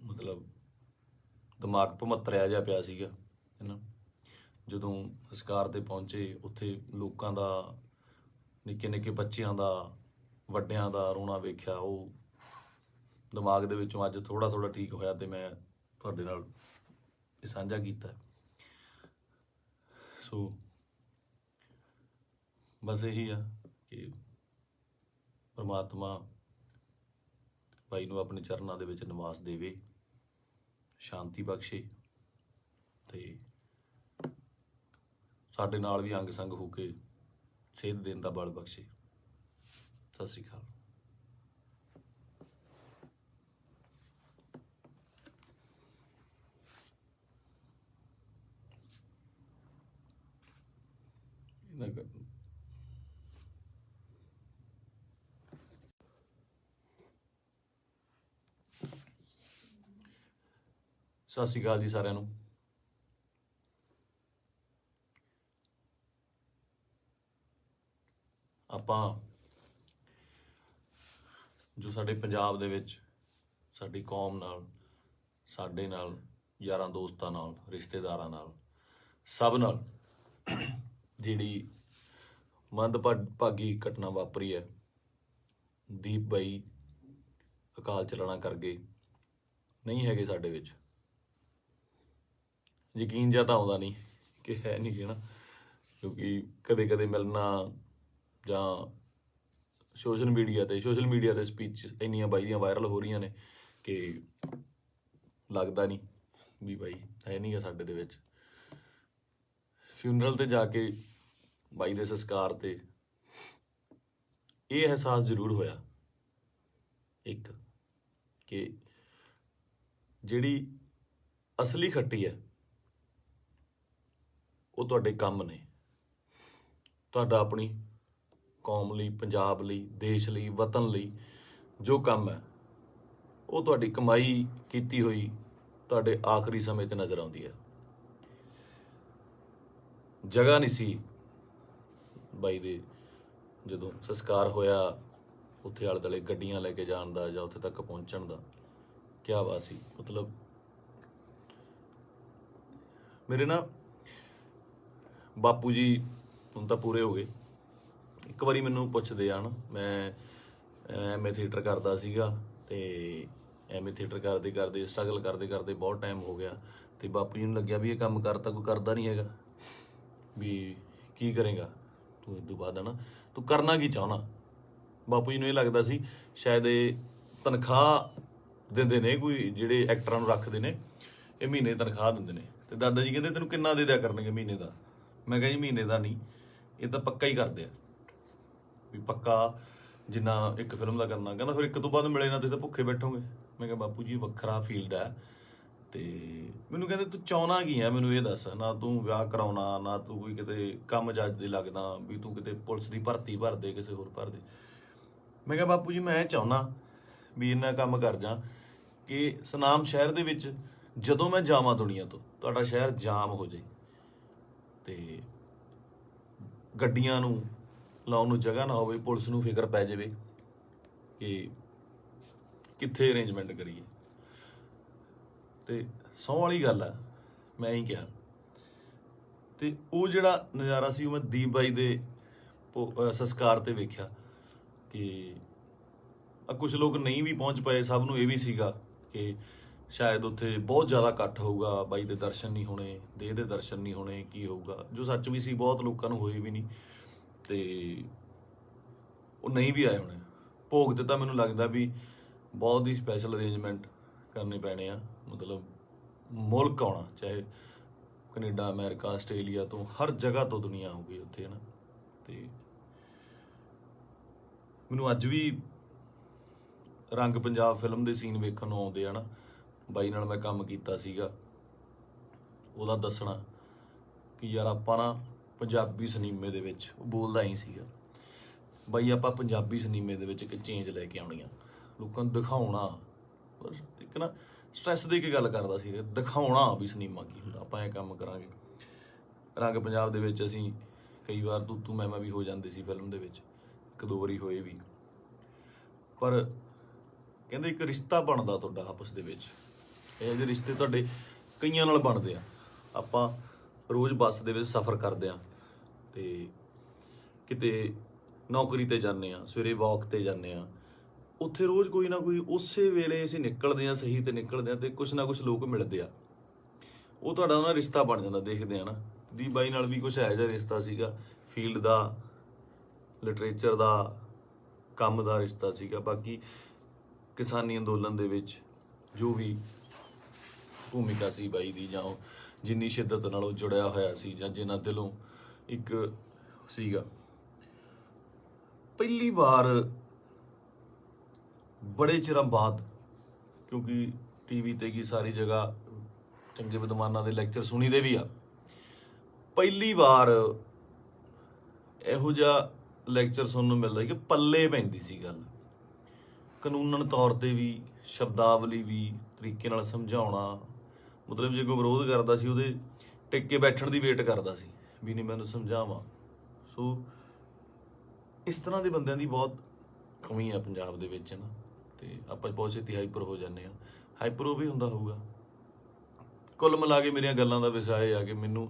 [SPEAKER 1] ਮਤਲਬ ਦਿਮਾਗ ਭਮੱਤਰਿਆ ਜਿਹਾ ਪਿਆ ਸੀਗਾ ਹੈ ਨਾ। ਜਦੋਂ ਸੰਸਕਾਰ 'ਤੇ ਪਹੁੰਚੇ, ਉੱਥੇ ਲੋਕਾਂ ਦਾ, ਨਿੱਕੇ ਨਿੱਕੇ ਬੱਚਿਆਂ ਦਾ, ਵੱਡਿਆਂ ਦਾ ਰੋਣਾ ਵੇਖਿਆ, ਉਹ ਦਿਮਾਗ ਦੇ ਵਿੱਚੋਂ ਅੱਜ ਥੋੜ੍ਹਾ ਥੋੜ੍ਹਾ ਠੀਕ ਹੋਇਆ, ਤੇ ਮੈਂ ਤੁਹਾਡੇ ਨਾਲ ਇਹ ਸਾਂਝਾ ਕੀਤਾ। ਸੋ ਬਸ ਇਹੀ ਆ ਕਿ ਪਰਮਾਤਮਾ ਬਾਈ ਨੂੰ ਆਪਣੇ ਚਰਨਾਂ ਦੇ ਵਿੱਚ ਨਿਵਾਸ ਦੇਵੇ, ਸ਼ਾਂਤੀ ਬਖਸ਼ੇ, ਤੇ ਸਾਡੇ ਨਾਲ ਵੀ ਅੰਗ ਸੰਗ ਹੋ ਕੇ ਸੇਧ ਦੇਣ ਦਾ ਬਲ ਬਖਸ਼ੇ। ਸਤਿ ਸ਼੍ਰੀ ਅਕਾਲ। ਸਤਿ ਸ਼੍ਰੀ ਅਕਾਲ ਜੀ ਸਾਰਿਆਂ ਨੂੰ। ਆਪਾਂ ਜੋ ਸਾਡੇ ਪੰਜਾਬ ਦੇ ਵਿੱਚ ਸਾਡੀ ਕੌਮ ਨਾਲ, ਸਾਡੇ ਨਾਲ, ਯਾਰਾਂ ਦੋਸਤਾਂ ਨਾਲ, ਰਿਸ਼ਤੇਦਾਰਾਂ ਨਾਲ, ਸਭ ਨਾਲ ਜਿਹੜੀ ਮੰਦਭਾਗੀ ਘਟਨਾ ਵਾਪਰੀ ਹੈ, ਦੀਪ ਬਾਈ ਅਕਾਲ ਚਲਾਣਾ ਕਰ ਗਏ, ਨਹੀਂ ਹੈਗੇ ਸਾਡੇ ਵਿੱਚ। ਯਕੀਨ ਜਿਹਾ ਤਾਂ ਆਉਂਦਾ ਨਹੀਂ ਕਿ ਹੈ ਨਹੀਂ ਗੇ ਨਾ, ਕਿਉਂਕਿ ਕਦੇ ਕਦੇ ਮਿਲਣਾ ਜਾਂ ਸੋਸ਼ਲ ਮੀਡੀਆ 'ਤੇ ਸਪੀਚ ਇੰਨੀਆਂ ਬਾਈ ਦੀਆਂ ਵਾਇਰਲ ਹੋ ਰਹੀਆਂ ਨੇ ਕਿ ਲੱਗਦਾ ਨਹੀਂ ਵੀ ਬਾਈ ਹੈ ਨਹੀਂ ਗਾ ਸਾਡੇ ਦੇ ਵਿੱਚ। ਫਿਊਨਰਲ 'ਤੇ ਜਾ ਕੇ ਬਾਈ ਦੇ ਸੰਸਕਾਰ 'ਤੇ ਇਹ ਅਹਿਸਾਸ ਜ਼ਰੂਰ ਹੋਇਆ ਇੱਕ, ਕਿ ਜਿਹੜੀ ਅਸਲੀ ਖੱਟੀ ਹੈ ਉਹ ਤੁਹਾਡੇ ਕੰਮ ਨੇ। ਤੁਹਾਡਾ ਆਪਣੀ ਕੌਮ ਲਈ, ਪੰਜਾਬ ਲਈ, ਦੇਸ਼ ਲਈ, ਵਤਨ ਲਈ ਜੋ ਕੰਮ ਹੈ, ਉਹ ਤੁਹਾਡੀ ਕਮਾਈ ਕੀਤੀ ਹੋਈ ਤੁਹਾਡੇ ਆਖਰੀ ਸਮੇਂ 'ਤੇ ਨਜ਼ਰ ਆਉਂਦੀ ਹੈ। ਜਗ੍ਹਾ ਨਹੀਂ ਸੀ ਬਾਈ ਦੇ, ਜਦੋਂ ਸੰਸਕਾਰ ਹੋਇਆ ਉੱਥੇ ਆਲੇ ਦੁਆਲੇ ਗੱਡੀਆਂ ਲੈ ਕੇ ਜਾਣ ਦਾ ਜਾਂ ਉੱਥੇ ਤੱਕ ਪਹੁੰਚਣ ਦਾ। ਕਿਆ ਬਾਤ ਸੀ। ਮਤਲਬ ਮੇਰੇ ਨਾ ਬਾਪੂ ਜੀ ਹੁਣ ਤਾਂ ਪੂਰੇ ਹੋ ਗਏ। ਇੱਕ ਵਾਰੀ ਮੈਨੂੰ ਪੁੱਛਦੇ ਆ ਨਾ, ਮੈਂ ਐਮਏ ਥੀਏਟਰ ਕਰਦਾ ਸੀਗਾ ਤੇ ਐਮਏ ਥੀਏਟਰ ਕਰਦੇ ਕਰਦੇ ਸਟਰਗਲ ਕਰਦੇ ਕਰਦੇ ਬਹੁਤ ਟਾਈਮ ਹੋ ਗਿਆ ਤੇ ਬਾਪੂ ਜੀ ਨੂੰ ਲੱਗਿਆ ਵੀ ਇਹ ਕੰਮ ਕਰਤਾ ਕੋਈ ਕਰਦਾ ਨਹੀਂ ਹੈਗਾ, ਵੀ ਕੀ ਕਰੇਗਾ ਤੂੰ ਇਸ ਤੋਂ ਬਾਅਦ, ਨਾ ਤੂੰ ਕਰਨਾ ਕੀ ਚਾਹੁੰਦਾ। ਬਾਪੂ ਜੀ ਨੂੰ ਇਹ ਲੱਗਦਾ ਸੀ ਸ਼ਾਇਦ ਇਹ ਤਨਖਾਹ ਦਿੰਦੇ ਨੇ, ਕੋਈ ਜਿਹੜੇ ਐਕਟਰਾਂ ਨੂੰ ਰੱਖਦੇ ਨੇ ਇਹ ਮਹੀਨੇ ਦੀ ਤਨਖਾਹ ਦਿੰਦੇ ਨੇ। ਤੇ ਦਾਦਾ ਜੀ ਕਹਿੰਦੇ ਤੈਨੂੰ ਕਿੰਨਾ ਦੇ ਦਿਆ ਕਰਨਗੇ ਮਹੀਨੇ ਦਾ। ਮੈਂ ਕਿਹਾ ਜੀ ਮਹੀਨੇ ਦਾ ਨਹੀਂ, ਇਹ ਤਾਂ ਪੱਕਾ ਹੀ ਕਰਦੇ ਆ, ਵੀ ਪੱਕਾ ਜਿੰਨਾ ਇੱਕ ਫਿਲਮ ਦਾ ਕਰਨਾ। ਕਹਿੰਦਾ ਫਿਰ ਇੱਕ ਤੋਂ ਬਾਅਦ ਮਿਲੇ ਨਾ ਤੁਸੀਂ ਤਾਂ ਭੁੱਖੇ ਬੈਠੋਗੇ। ਮੈਂ ਕਿਹਾ ਬਾਪੂ ਜੀ ਵੱਖਰਾ ਫੀਲਡ ਹੈ। ਤੇ ਮੈਨੂੰ ਕਹਿੰਦੇ ਤੂੰ ਚਾਹੁੰਦਾ ਕੀ ਆ, ਮੈਨੂੰ ਇਹ ਦੱਸ, ਨਾ ਤੂੰ ਵਿਆਹ ਕਰਾਉਣਾ, ਨਾ ਤੂੰ ਕੋਈ ਕਿਤੇ ਕੰਮ ਜੱਜ ਦੇ ਲੱਗਦਾ, ਵੀ ਤੂੰ ਕਿਤੇ ਪੁਲਿਸ ਦੀ ਭਰਤੀ ਭਰ ਦੇ, ਕਿਸੇ ਹੋਰ ਭਰ ਦੇ। ਮੈਂ ਕਿਹਾ ਬਾਪੂ ਜੀ ਮੈਂ ਚਾਹੁੰਦਾ ਵੀ ਇੰਨਾ ਕੰਮ ਕਰ ਜਾ ਕਿ ਸੁਨਾਮ ਸ਼ਹਿਰ ਦੇ ਵਿੱਚ ਜਦੋਂ ਮੈਂ ਜਾਵਾਂ ਦੁਨੀਆ ਤੋਂ, ਤੁਹਾਡਾ ਸ਼ਹਿਰ ਜਾਮ ਹੋ ਜਾਏ ਤੇ ਗੱਡੀਆਂ ਨੂੰ ਲਾਉਣ ਨੂੰ ਜਗ੍ਹਾ ਨਾ ਹੋਵੇ, ਪੁਲਿਸ ਨੂੰ ਫਿਕਰ ਪੈ ਜਾਵੇ ਕਿ ਕਿੱਥੇ ਅਰੇਂਜਮੈਂਟ ਕਰੀਏ। ਤੇ ਸਹੁੰ ਵਾਲੀ ਗੱਲ ਆ, ਮੈਂ ਹੀ ਕਿਹਾ। ਤੇ ਉਹ ਜਿਹੜਾ ਨਜ਼ਾਰਾ ਸੀ ਉਹ ਮੈਂ ਦੀਪ ਬਾਈ ਦੇ ਸੰਸਕਾਰ ਤੇ ਵੇਖਿਆ ਕਿ ਕੁਝ ਲੋਕ ਨਹੀਂ ਵੀ ਪਹੁੰਚ ਪਏ। ਸਭ ਨੂੰ ਇਹ ਵੀ ਸੀਗਾ ਕਿ ਸ਼ਾਇਦ ਉੱਥੇ ਬਹੁਤ ਜ਼ਿਆਦਾ ਇਕੱਠ ਹੋਊਗਾ, ਬਾਈ ਦੇ ਦਰਸ਼ਨ ਨਹੀਂ ਹੋਣੇ, ਦੇਹ ਦੇ ਦਰਸ਼ਨ ਨਹੀਂ ਹੋਣੇ, ਕੀ ਹੋਊਗਾ, ਜੋ ਸੱਚ ਵੀ ਸੀ। ਬਹੁਤ ਲੋਕਾਂ ਨੂੰ ਹੋਏ ਵੀ ਨਹੀਂ ਤੇ ਉਹ ਨਹੀਂ ਵੀ ਆਏ ਹੋਣੇ। ਭੋਗ ਤੇ ਤਾਂ ਮੈਨੂੰ ਲੱਗਦਾ ਵੀ ਬਹੁਤ ਹੀ ਸਪੈਸ਼ਲ ਅਰੇਂਜਮੈਂਟ ਕਰਨੇ ਪੈਣੇ ਆ। ਮਤਲਬ ਮੁਲਕ ਆਉਣਾ, ਚਾਹੇ ਕੈਨੇਡਾ, ਅਮਰੀਕਾ, ਆਸਟ੍ਰੇਲੀਆ ਤੋਂ, ਹਰ ਜਗ੍ਹਾ ਤੋਂ ਦੁਨੀਆ ਆਊਗੀ ਉੱਥੇ, ਹੈ ਨਾ। ਤੇ ਮੈਨੂੰ ਅੱਜ ਵੀ ਰੰਗ ਪੰਜਾਬ ਫਿਲਮ ਦੇ ਸੀਨ ਵੇਖਣ ਨੂੰ ਆਉਂਦੇ ਆ ਨਾ। ਬਾਈ ਨਾਲ ਮੈਂ ਕੰਮ ਕੀਤਾ ਸੀਗਾ, ਉਹਦਾ ਦੱਸਣਾ ਕਿ ਯਾਰ ਆਪਾਂ ਨਾ ਪੰਜਾਬੀ ਸਿਨੇਮੇ ਦੇ ਵਿੱਚ, ਉਹ ਬੋਲਦਾ ਹੀ ਸੀਗਾ, ਬਾਈ ਆਪਾਂ ਪੰਜਾਬੀ ਸਿਨੇਮੇ ਦੇ ਵਿੱਚ ਇੱਕ ਚੇਂਜ ਲੈ ਕੇ ਆਉਣੀ ਆ, ਲੋਕਾਂ ਨੂੰ ਦਿਖਾਉਣਾ। ਬਸ ਇੱਕ ਨਾ ਸਟ੍ਰੈਸ ਦੇ ਕੇ ਗੱਲ ਕਰਦਾ ਸੀ, ਦਿਖਾਉਣਾ ਵੀ ਸਿਨੇਮਾ ਕੀ ਹੁੰਦਾ, ਆਪਾਂ ਇਹ ਕੰਮ ਕਰਾਂਗੇ। ਰੰਗ ਪੰਜਾਬ ਦੇ ਵਿੱਚ ਅਸੀਂ ਕਈ ਵਾਰ ਤੂੰ ਮੈਂ ਵੀ ਹੋ ਜਾਂਦੇ ਸੀ ਫਿਲਮ ਦੇ ਵਿੱਚ, ਇੱਕ ਦੋ ਵਾਰੀ ਹੋਏ ਵੀ। ਪਰ ਕਹਿੰਦੇ ਇੱਕ ਰਿਸ਼ਤਾ ਬਣਦਾ ਤੁਹਾਡਾ ਆਪਸ ਦੇ ਵਿੱਚ, ਇਹ ਜਿਹੇ ਰਿਸ਼ਤੇ ਤੁਹਾਡੇ ਕਈਆਂ ਨਾਲ ਬਣਦੇ ਆ। ਆਪਾਂ ਰੋਜ਼ ਬੱਸ ਦੇ ਵਿੱਚ ਸਫ਼ਰ ਕਰਦੇ ਆ ਤੇ ਕਿਤੇ ਨੌਕਰੀ ਤੇ ਜਾਂਦੇ ਆ, ਸਵੇਰੇ ਵਾਕ ਤੇ ਜਾਂਦੇ ਆ, ਉੱਥੇ ਰੋਜ਼ ਕੋਈ ਨਾ ਕੋਈ ਉਸੇ ਵੇਲੇ ਅਸੀਂ ਨਿਕਲਦੇ ਆ, ਸਹੀ ਤੇ ਨਿਕਲਦੇ ਆ ਤੇ ਕੁਛ ਨਾ ਕੁਛ ਲੋਕ ਮਿਲਦੇ ਆ, ਉਹ ਤੁਹਾਡਾ ਨਾ ਰਿਸ਼ਤਾ ਬਣ ਜਾਂਦਾ। ਦੇਖਦੇ ਆ ਨਾ, ਦੀ ਬਾਈ ਨਾਲ ਵੀ ਕੁਛ ਇਹੋ ਜਿਹਾ ਰਿਸ਼ਤਾ ਸੀਗਾ, ਫੀਲਡ ਦਾ, ਲਿਟਰੇਚਰ ਦਾ, ਕੰਮ ਦਾ ਰਿਸ਼ਤਾ ਸੀਗਾ। ਬਾਕੀ ਕਿਸਾਨੀ ਅੰਦੋਲਨ ਦੇ ਵਿੱਚ ਜੋ ਵੀ ਭੂਮਿਕਾ ਸੀ ਬਾਈ ਦੀ, ਜਾਂ ਉਹ ਜਿੰਨੀ ਸ਼ਿੱਦਤ ਨਾਲ ਉਹ ਜੁੜਿਆ ਹੋਇਆ ਸੀ, ਜਾਂ ਜਿੰਨਾ ਦਿਲੋਂ ਇੱਕ ਸੀਗਾ। ਪਹਿਲੀ ਵਾਰ ਬੜੇ ਚਿਰਾਂ ਬਾਅਦ, ਕਿਉਂਕਿ ਟੀਵੀ ਤੇ ਕੀ ਸਾਰੀ ਜਗ੍ਹਾ ਚੰਗੇ ਵਿਦਵਾਨਾਂ ਦੇ ਲੈਕਚਰ ਸੁਣੀਦੇ ਵੀ ਆ, ਪਹਿਲੀ ਵਾਰ ਇਹੋ ਜਿਹਾ ਲੈਕਚਰ ਸੁਣਨ ਨੂੰ ਮਿਲਦਾ ਕਿ ਪੱਲੇ ਪੈਂਦੀ ਸੀ ਗੱਲ, ਕਾਨੂੰਨਨ ਤੌਰ ਤੇ ਵੀ, ਸ਼ਬਦਾਵਲੀ ਵੀ, ਤਰੀਕੇ ਨਾਲ ਸਮਝਾਉਣਾ। ਮਤਲਬ ਜੇ ਕੋਈ ਵਿਰੋਧ ਕਰਦਾ ਸੀ ਉਹਦੇ ਟਿਕ ਕੇ ਬੈਠਣ ਦੀ ਵੇਟ ਕਰਦਾ ਸੀ ਵੀ ਨਹੀਂ ਮੈਨੂੰ ਸਮਝਾਵਾਂ। ਸੋ ਇਸ ਤਰ੍ਹਾਂ ਦੇ ਬੰਦਿਆਂ ਦੀ ਬਹੁਤ ਕਮੀ ਆ ਪੰਜਾਬ ਦੇ ਵਿੱਚ ਨਾ, ਤੇ ਆਪਾਂ ਬਹੁਤ ਛੇਤੀ ਹਾਈਪਰ ਹੋ ਜਾਂਦੇ ਆ। ਹਾਈਪਰ ਉਹ ਵੀ ਹੁੰਦਾ ਹੋਊਗਾ। ਕੁੱਲ ਮਿਲਾ ਕੇ ਮੇਰੀਆਂ ਗੱਲਾਂ ਦਾ ਵਿਸ਼ਾ ਇਹ ਆ ਕਿ ਮੈਨੂੰ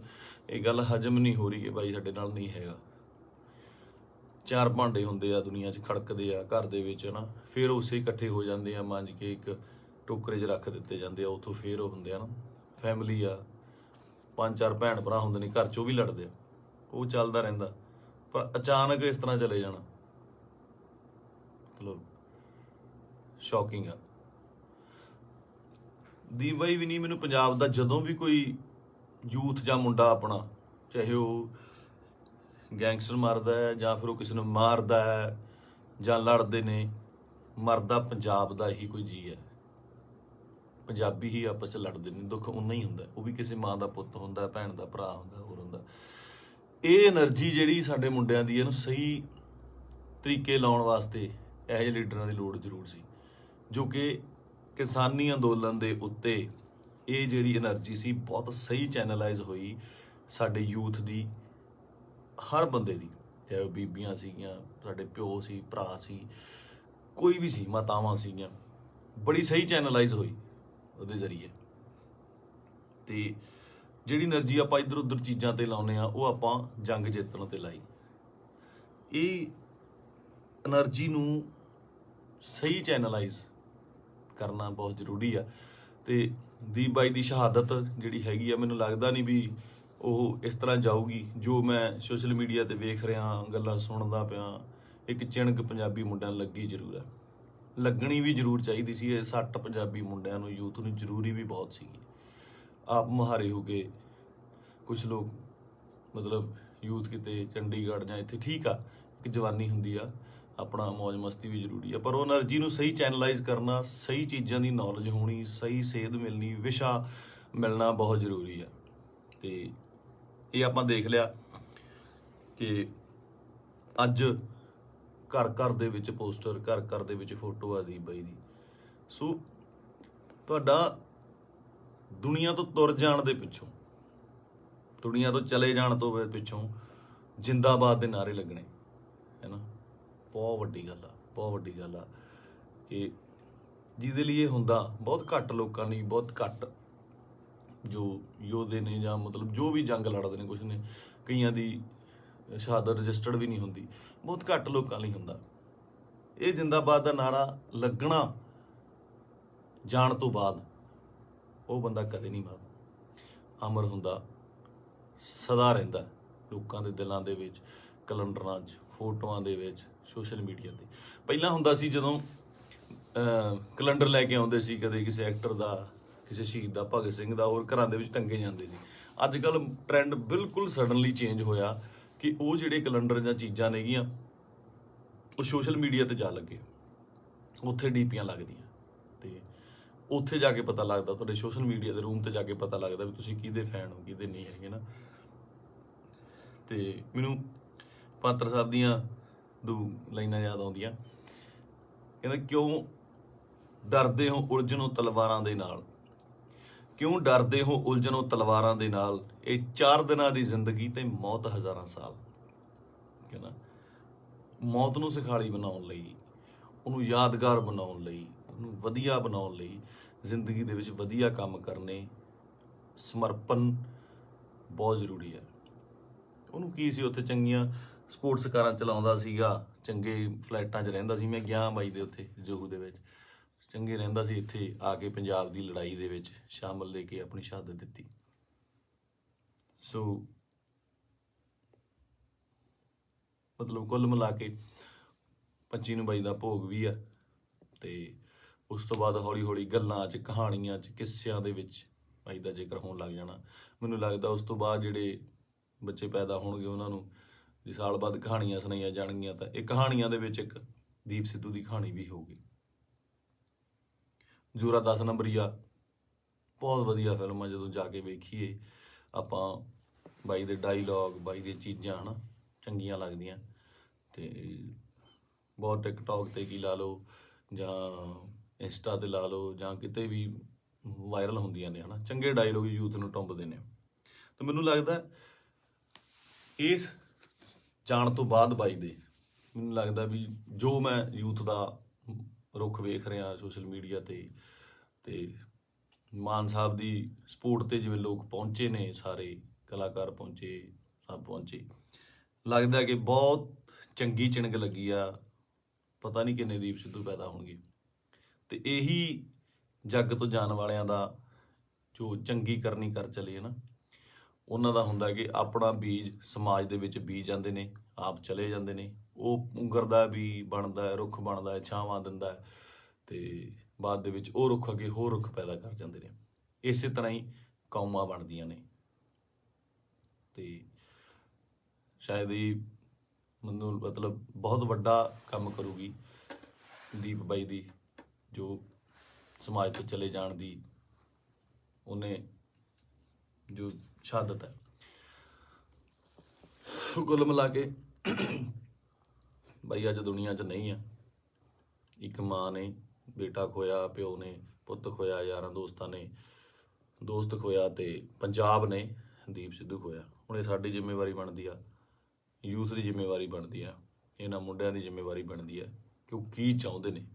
[SPEAKER 1] ਇਹ ਗੱਲ ਹਜਮ ਨਹੀਂ ਹੋ ਰਹੀ ਕਿ ਬਾਈ ਸਾਡੇ ਨਾਲ ਨਹੀਂ ਹੈਗਾ। ਚਾਰ ਭਾਂਡੇ ਹੁੰਦੇ ਆ ਦੁਨੀਆ 'ਚ, ਖੜਕਦੇ ਆ ਘਰ ਦੇ ਵਿੱਚ ਨਾ, ਫਿਰ ਉਸੇ ਇਕੱਠੇ ਹੋ ਜਾਂਦੇ ਆ, ਮਾਂਜ ਕੇ ਇੱਕ ਟੋਕਰੇ 'ਚ ਰੱਖ ਦਿੱਤੇ ਜਾਂਦੇ ਆ, ਉੱਥੋਂ ਫਿਰ ਉਹ ਹੁੰਦੇ ਆ ਨਾ ਫੈਮਿਲੀ ਆ, 5-4 ਭੈਣ ਭਰਾ ਹੁੰਦੇ ਨੇ ਘਰ 'ਚ, ਉਹ ਵੀ ਲੜਦੇ ਆ, ਉਹ ਚੱਲਦਾ ਰਹਿੰਦਾ। ਪਰ ਅਚਾਨਕ ਇਸ ਤਰ੍ਹਾਂ ਚਲੇ ਜਾਣਾ ਮਤਲਬ ਸ਼ੌਕਿੰਗ ਆ। ਦੀਪ ਬਾਈ ਵੀ ਨਹੀਂ, ਮੈਨੂੰ ਪੰਜਾਬ ਦਾ ਜਦੋਂ ਵੀ ਕੋਈ ਯੂਥ ਜਾਂ ਮੁੰਡਾ ਆਪਣਾ, ਚਾਹੇ ਉਹ ਗੈਂਗਸਟਰ ਮਾਰਦਾ ਹੈ ਜਾਂ ਫਿਰ ਉਹ ਕਿਸੇ ਨੂੰ ਮਾਰਦਾ ਹੈ ਜਾਂ ਲੜਦੇ ਨੇ, ਮਰਦਾ ਪੰਜਾਬ ਦਾ ਹੀ ਕੋਈ ਜੀ ਹੈ। ਪੰਜਾਬੀ ਹੀ ਆਪਸ 'ਚ ਲੜਦੇ ਨੇ, ਦੁੱਖ ਉਨਾ ਹੀ ਹੁੰਦਾ, ਉਹ ਵੀ ਕਿਸੇ ਮਾਂ ਦਾ ਪੁੱਤ ਹੁੰਦਾ, ਭੈਣ ਦਾ ਭਰਾ ਹੁੰਦਾ, ਹੋਰ ਹੁੰਦਾ। ਇਹ એનર્ਜੀ ਜਿਹੜੀ ਸਾਡੇ ਮੁੰਡਿਆਂ ਦੀ, ਇਹਨੂੰ ਸਹੀ ਤਰੀਕੇ ਲਾਉਣ ਵਾਸਤੇ ਇਹੋ ਜਿਹੇ ਲੀਡਰਾਂ ਦੀ ਲੋੜ ਜ਼ਰੂਰ ਸੀ, ਜੋ ਕਿ ਕਿਸਾਨੀ ਅੰਦੋਲਨ ਦੇ ਉੱਤੇ ਇਹ ਜਿਹੜੀ એનર્ਜੀ ਸੀ ਬਹੁਤ ਸਹੀ ਚੈਨਲਾਈਜ਼ ਹੋਈ ਸਾਡੇ ਯੂਥ ਦੀ, ਹਰ ਬੰਦੇ ਦੀ, ਚਾਹੇ ਉਹ ਬੀਬੀਆਂ ਸੀਗੀਆਂ, ਸਾਡੇ ਪਿਓ ਸੀ, ਭਰਾ ਸੀ, ਕੋਈ ਵੀ ਸੀ, ਮਾਤਾਵਾਂ ਸੀਗੀਆਂ, ਬੜੀ ਸਹੀ ਚੈਨਲਾਈਜ਼ ਹੋਈ। ਉਹਦੇ ਜ਼ਰੀਏ। ਤੇ ਜਿਹੜੀ એનર્ਜੀ ਆਪਾਂ ਇੱਧਰ ਉੱਧਰ ਚੀਜ਼ਾਂ ਤੇ ਲਾਉਂਦੇ ਆ ਉਹ ਆਪਾਂ ਜੰਗ ਜਿੱਤਣ ਤੇ ਲਾਈ। ਇਹ એનર્ਜੀ ਨੂੰ ਸਹੀ ਚੈਨਲਾਈਜ਼ ਕਰਨਾ ਬਹੁਤ ਜ਼ਰੂਰੀ ਆ। ਤੇ ਦੀਪ ਬਾਈ ਦੀ ਸ਼ਹਾਦਤ ਜਿਹੜੀ ਹੈਗੀ ਆ, ਮੈਨੂੰ ਲੱਗਦਾ ਨਹੀਂ ਵੀ ਉਹ ਇਸ ਤਰ੍ਹਾਂ ਜਾਊਗੀ। ਜੋ ਮੈਂ ਸੋਸ਼ਲ ਮੀਡੀਆ ਤੇ ਵੇਖ ਰਿਹਾ, ਗੱਲਾਂ ਸੁਣਦਾ ਪਿਆ, ਇੱਕ ਚਿਣਕ ਪੰਜਾਬੀ ਮੁੰਡਿਆਂ ਨੂੰ ਲੱਗੀ ਜ਼ਰੂਰ ਆ, ਲੱਗਣੀ ਵੀ ਜ਼ਰੂਰ ਚਾਹੀਦੀ ਸੀ। ਇਹ ਸੱਟ ਪੰਜਾਬੀ ਮੁੰਡਿਆਂ ਨੂੰ, ਯੂਥ ਨੂੰ ਜ਼ਰੂਰੀ ਵੀ ਬਹੁਤ ਸੀਗੀ। ਆਪ ਮੁਹਾਰੇ ਹੋ ਕੇ ਕੁਝ ਲੋਕ ਮਤਲਬ ਯੂਥ ਕਿਤੇ ਚੰਡੀਗੜ੍ਹ ਜਾਂ ਇੱਥੇ ਠੀਕ ਆ, ਇੱਕ ਜਵਾਨੀ ਹੁੰਦੀ ਆ, ਆਪਣਾ ਮौज ਮਸਤੀ ਵੀ ਜ਼ਰੂਰੀ ਆ, ਪਰ ਉਹ એનર્ਜੀ ਨੂੰ ਸਹੀ ਚੈਨਲਾਈਜ਼ ਕਰਨਾ, ਸਹੀ ਚੀਜ਼ਾਂ ਦੀ ਨੌਲੇਜ ਹੋਣੀ, ਸਹੀ ਸੇਧ ਮਿਲਣੀ, ਵਿਸ਼ਾ ਮਿਲਣਾ ਬਹੁਤ ਜ਼ਰੂਰੀ ਆ। ਤੇ ਇਹ ਆਪਾਂ ਦੇਖ ਲਿਆ ਕਿ ਅੱਜ ਘਰ ਘਰ ਦੇ ਵਿੱਚ ਪੋਸਟਰ, ਘਰ ਘਰ ਦੇ ਵਿੱਚ ਫੋਟੋ ਆ ਦੀਪ ਬਾਈ ਦੀ। ਸੋ ਤੁਹਾਡਾ ਦੁਨੀਆ ਤੋਂ ਤੁਰ ਜਾਣ ਦੇ ਪਿੱਛੋਂ, ਦੁਨੀਆ ਤੋਂ ਚਲੇ ਜਾਣ ਤੋਂ ਪਿੱਛੋਂ ਜਿੰਦਾਬਾਦ ਦੇ ਨਾਅਰੇ ਲੱਗਣੇ ਹੈ ਨਾ, ਬਹੁਤ ਵੱਡੀ ਗੱਲ ਆ, ਬਹੁਤ ਵੱਡੀ ਗੱਲ ਆ। ਕਿ ਜਿਹਦੇ ਲਈ ਇਹ ਹੁੰਦਾ ਬਹੁਤ ਘੱਟ ਲੋਕਾਂ ਲਈ, ਬਹੁਤ ਘੱਟ ਜੋ ਯੋਧੇ ਨੇ ਜਾਂ ਮਤਲਬ ਜੋ ਵੀ ਜੰਗ ਲੜਦੇ ਨੇ, ਕੁਛ ਨੇ ਕਈਆਂ ਦੀ ਸ਼ਹਾਦਤ ਰਜਿਸਟਰਡ ਵੀ ਨਹੀਂ ਹੁੰਦੀ, ਬਹੁਤ ਘੱਟ ਲੋਕਾਂ ਲਈ ਹੁੰਦਾ। ਇਹ ਜਿੰਦਾਬਾਦ ਦਾ ਨਾਰਾ ਲੱਗਣਾ ਜਾਣ ਤੋਂ ਬਾਅਦ ਉਹ ਬੰਦਾ ਕਦੇ ਨਹੀਂ ਮਰਦਾ, ਅਮਰ ਹੁੰਦਾ, ਸਦਾ ਰਹਿੰਦਾ ਲੋਕਾਂ ਦੇ ਦਿਲਾਂ ਦੇ ਵਿੱਚ, ਕੈਲੰਡਰਾਂ 'ਚ, ਫੋਟੋਆਂ ਦੇ ਵਿੱਚ, ਸੋਸ਼ਲ ਮੀਡੀਆ ਤੇ। ਪਹਿਲਾਂ ਹੁੰਦਾ ਸੀ ਜਦੋਂ ਕੈਲੰਡਰ ਲੈ ਕੇ ਆਉਂਦੇ ਸੀ, ਕਦੇ ਕਿਸੇ ਐਕਟਰ ਦਾ, ਕਿਸੇ ਸ਼ਹੀਦ ਦਾ, ਭਗਤ ਸਿੰਘ ਦਾ, ਹੋਰ ਘਰਾਂ ਦੇ ਵਿੱਚ ਟੰਗੇ ਜਾਂਦੇ ਸੀ। ਅੱਜ ਕੱਲ੍ਹ ਟ੍ਰੈਂਡ ਬਿਲਕੁਲ ਸਡਨਲੀ ਚੇਂਜ ਹੋਇਆ ਕਿ ਉਹ ਜਿਹੜੇ ਕੈਲੰਡਰ ਜਾਂ ਚੀਜ਼ਾਂ ਨੇਗੀਆਂ ਉਹ ਸੋਸ਼ਲ ਮੀਡੀਆ ਤੇ ਜਾ ਲੱਗੇ, ਉੱਥੇ ਡੀਪੀਆਂ ਲੱਗਦੀਆਂ ਤੇ ਉੱਥੇ ਜਾ ਕੇ ਪਤਾ ਲੱਗਦਾ, ਤੁਹਾਡੇ ਸੋਸ਼ਲ ਮੀਡੀਆ ਦੇ ਰੂਮ ਤੇ ਜਾ ਕੇ ਪਤਾ ਲੱਗਦਾ ਵੀ ਤੁਸੀਂ ਕਿਹਦੇ ਫੈਨ ਹੋ, ਕਿਹਦੇ ਨਹੀਂ ਹੈਗੇ ਨਾ। ਤੇ ਮੈਨੂੰ ਪਾਤਰ ਸਾਹਿਬ ਦੀਆਂ ਦੋ ਲਾਈਨਾਂ ਯਾਦ ਆਉਂਦੀਆਂ, ਕਹਿੰਦਾ ਕਿਉਂ ਡਰਦੇ ਹੋ ਉਲਝਣੋਂ ਤਲਵਾਰਾਂ ਦੇ ਨਾਲ, ਕਿਉਂ ਡਰਦੇ ਹੋ ਉਲਝਣੋਂ ਤਲਵਾਰਾਂ ਦੇ ਨਾਲ, ਇਹ 4 ਦਿਨਾਂ ਦੀ ਜ਼ਿੰਦਗੀ ਤੇ ਮੌਤ ਹਜ਼ਾਰਾਂ ਸਾਲ। ਕਹਿੰਦਾ ਮੌਤ ਨੂੰ ਸਿਖਾਲੀ ਬਣਾਉਣ ਲਈ, ਉਹਨੂੰ ਯਾਦਗਾਰ ਬਣਾਉਣ ਲਈ, ਉਹਨੂੰ ਵਧੀਆ ਬਣਾਉਣ ਲਈ ਜ਼ਿੰਦਗੀ ਦੇ ਵਿੱਚ ਵਧੀਆ ਕੰਮ ਕਰਨੇ, ਸਮਰਪਣ ਬਹੁਤ ਜ਼ਰੂਰੀ ਹੈ। ਉਹਨੂੰ ਕੀ ਸੀ, ਉੱਥੇ ਚੰਗੀਆਂ ਸਪੋਰਟਸ ਕਾਰਾਂ ਚਲਾਉਂਦਾ ਸੀਗਾ, ਚੰਗੇ ਫਲੈਟਾਂ 'ਚ ਰਹਿੰਦਾ ਸੀ। ਮੈਂ ਗਿਆ ਬਾਈ ਦੇ ਉੱਥੇ ਜੋਹੂ ਦੇ ਵਿੱਚ, ਚੰਗੇ ਰਹਿੰਦਾ ਸੀ। ਇੱਥੇ ਆ ਕੇ ਪੰਜਾਬ ਦੀ ਲੜਾਈ ਦੇ ਵਿੱਚ ਸ਼ਾਮਲ ਲੈ ਕੇ ਆਪਣੀ ਸ਼ਹਾਦਤ ਦਿੱਤੀ। ਸੋ ਮਤਲਬ ਕੁੱਲ ਮਿਲਾ ਕੇ 25 ਨੂੰ ਬਾਈ ਦਾ ਭੋਗ ਵੀ ਆ। ਤੇ ਉਸ ਤੋਂ ਬਾਅਦ ਹੌਲੀ ਹੌਲੀ ਗੱਲਾਂ 'ਚ, ਕਹਾਣੀਆਂ 'ਚ, ਕਿੱਸਿਆਂ ਦੇ ਵਿੱਚ ਬਾਈ ਦਾ ਜ਼ਿਕਰ ਹੋਣ ਲੱਗ ਜਾਣਾ। ਮੈਨੂੰ ਲੱਗਦਾ ਉਸ ਤੋਂ ਬਾਅਦ ਜਿਹੜੇ ਬੱਚੇ ਪੈਦਾ ਹੋਣਗੇ ਉਹਨਾਂ ਨੂੰ ਜੇ ਸਾਲ ਬਾਅਦ ਕਹਾਣੀਆਂ ਸੁਣਾਈਆਂ ਜਾਣਗੀਆਂ ਤਾਂ ਇਹ ਕਹਾਣੀਆਂ ਦੇ ਵਿੱਚ ਇੱਕ ਦੀਪ ਸਿੱਧੂ ਦੀ ਕਹਾਣੀ ਵੀ ਹੋਊਗੀ। ਜ਼ੋਰਾ 10 ਨੰਬਰੀਆ ਬਹੁਤ ਵਧੀਆ ਫਿਲਮ ਆ, ਜਦੋਂ ਜਾ ਕੇ ਵੇਖੀਏ ਆਪਾਂ, ਬਾਈ ਦੇ ਡਾਇਲੋਗ, ਬਾਈ ਦੀਆਂ ਚੀਜ਼ਾਂ ਹਨਾ ਚੰਗੀਆਂ ਲੱਗਦੀਆਂ। ਤੇ ਬਹੁਤ ਟਿਕਟੌਕ ਤੇ ਕੀ ਲਾ ਲਓ ਜਾਂ ਇੰਸਟਾ ਤੇ ਲਾ ਲਓ ਜਾਂ ਕਿਤੇ ਵੀ ਵਾਇਰਲ ਹੁੰਦੀਆਂ ਨੇ ਹਨਾ, ਚੰਗੇ ਡਾਇਲੋਗ ਯੂਥ ਨੂੰ ਟੁੰਬਦੇ ਨੇ। ਤੇ ਮੈਨੂੰ ਲੱਗਦਾ ਇਸ ਜਾਣ ਤੋਂ ਬਾਅਦ ਬਾਈ ਦੇ, ਮੈਨੂੰ ਲੱਗਦਾ ਵੀ ਜੋ ਮੈਂ ਯੂਥ ਦਾ ਰੁੱਖ ਵੇਖ ਰਿਹਾ ਸੋਸ਼ਲ ਮੀਡੀਆ ਤੇ ਮਾਨ ਸਾਹਿਬ ਦੀ ਸਪੋਰਟ ਤੇ ਜਿਵੇਂ ਲੋਕ ਪਹੁੰਚੇ ਨੇ, ਸਾਰੇ ਕਲਾਕਾਰ ਪਹੁੰਚੇ, ਸਭ ਪਹੁੰਚੇ, ਲੱਗਦਾ ਕਿ ਬਹੁਤ ਚੰਗੀ ਚਿਣਕ ਲੱਗੀ ਆ। ਪਤਾ ਨਹੀਂ ਕਿੰਨੇ ਦੀਪ ਸਿੱਧੂ ਪੈਦਾ ਹੋਣਗੇ। ਤੇ ਇਹੀ ਜੱਗ ਤੋਂ ਜਾਣ ਵਾਲਿਆਂ ਦਾ ਜੋ ਚੰਗੀ ਕਰਨੀ ਕਰ ਚਲੇ ਨਾ, ਉਹਨਾਂ ਦਾ ਹੁੰਦਾ ਕਿ ਆਪਣਾ ਬੀਜ ਸਮਾਜ ਦੇ ਵਿੱਚ ਬੀਜ ਜਾਂਦੇ ਨੇ, ਆਪ ਚਲੇ ਜਾਂਦੇ ਨੇ, ਉਹ ਉਗਰਦਾ ਵੀ, ਬਣਦਾ, ਰੁੱਖ ਬਣਦਾ, ਛਾਵਾਂ ਦਿੰਦਾ, ਤੇ ਬਾਅਦ ਦੇ ਵਿੱਚ ਉਹ ਰੁੱਖ ਅੱਗੇ ਹੋਰ ਰੁੱਖ ਪੈਦਾ ਕਰ ਜਾਂਦੇ ਨੇ। ਇਸੇ ਤਰ੍ਹਾਂ ਹੀ ਕੌਮਾਂ ਬਣਦੀਆਂ ਨੇ। ਤੇ ਸ਼ਾਇਦ ਇਹ ਮੈਨੂੰ ਮਤਲਬ ਬਹੁਤ ਵੱਡਾ ਕੰਮ ਕਰੂਗੀ ਦੀਪ ਬਾਈ ਦੀ, ਜੋ ਸਮਾਜ ਤੋਂ ਚਲੇ ਜਾਣ ਦੀ ਉਹਨੇ ਜੋ ਸ਼ਹਾਦਤ ਹੈ। ਕੁੱਲ ਮਿਲਾ ਕੇ ਬਾਈ ਅੱਜ ਦੁਨੀਆ 'ਚ ਨਹੀਂ ਆ। ਇੱਕ ਮਾਂ ਨੇ ਬੇਟਾ ਖੋਇਆ, ਪਿਓ ਨੇ ਪੁੱਤ ਖੋਇਆ, ਯਾਰਾਂ ਦੋਸਤਾਂ ਨੇ ਦੋਸਤ ਖੋਇਆ, ਤੇ ਪੰਜਾਬ ਨੇ ਦੀਪ ਸਿੱਧੂ ਖੋਇਆ। ਹੁਣ ਇਹ ਸਾਡੀ ਜ਼ਿੰਮੇਵਾਰੀ ਬਣਦੀ ਆ, ਯੂਥ ਦੀ ਜ਼ਿੰਮੇਵਾਰੀ ਬਣਦੀ ਆ, ਇਹਨਾਂ ਮੁੰਡਿਆਂ ਦੀ ਜ਼ਿੰਮੇਵਾਰੀ ਬਣਦੀ ਆ ਕਿ ਉਹ ਕੀ ਚਾਹੁੰਦੇ ਨੇ,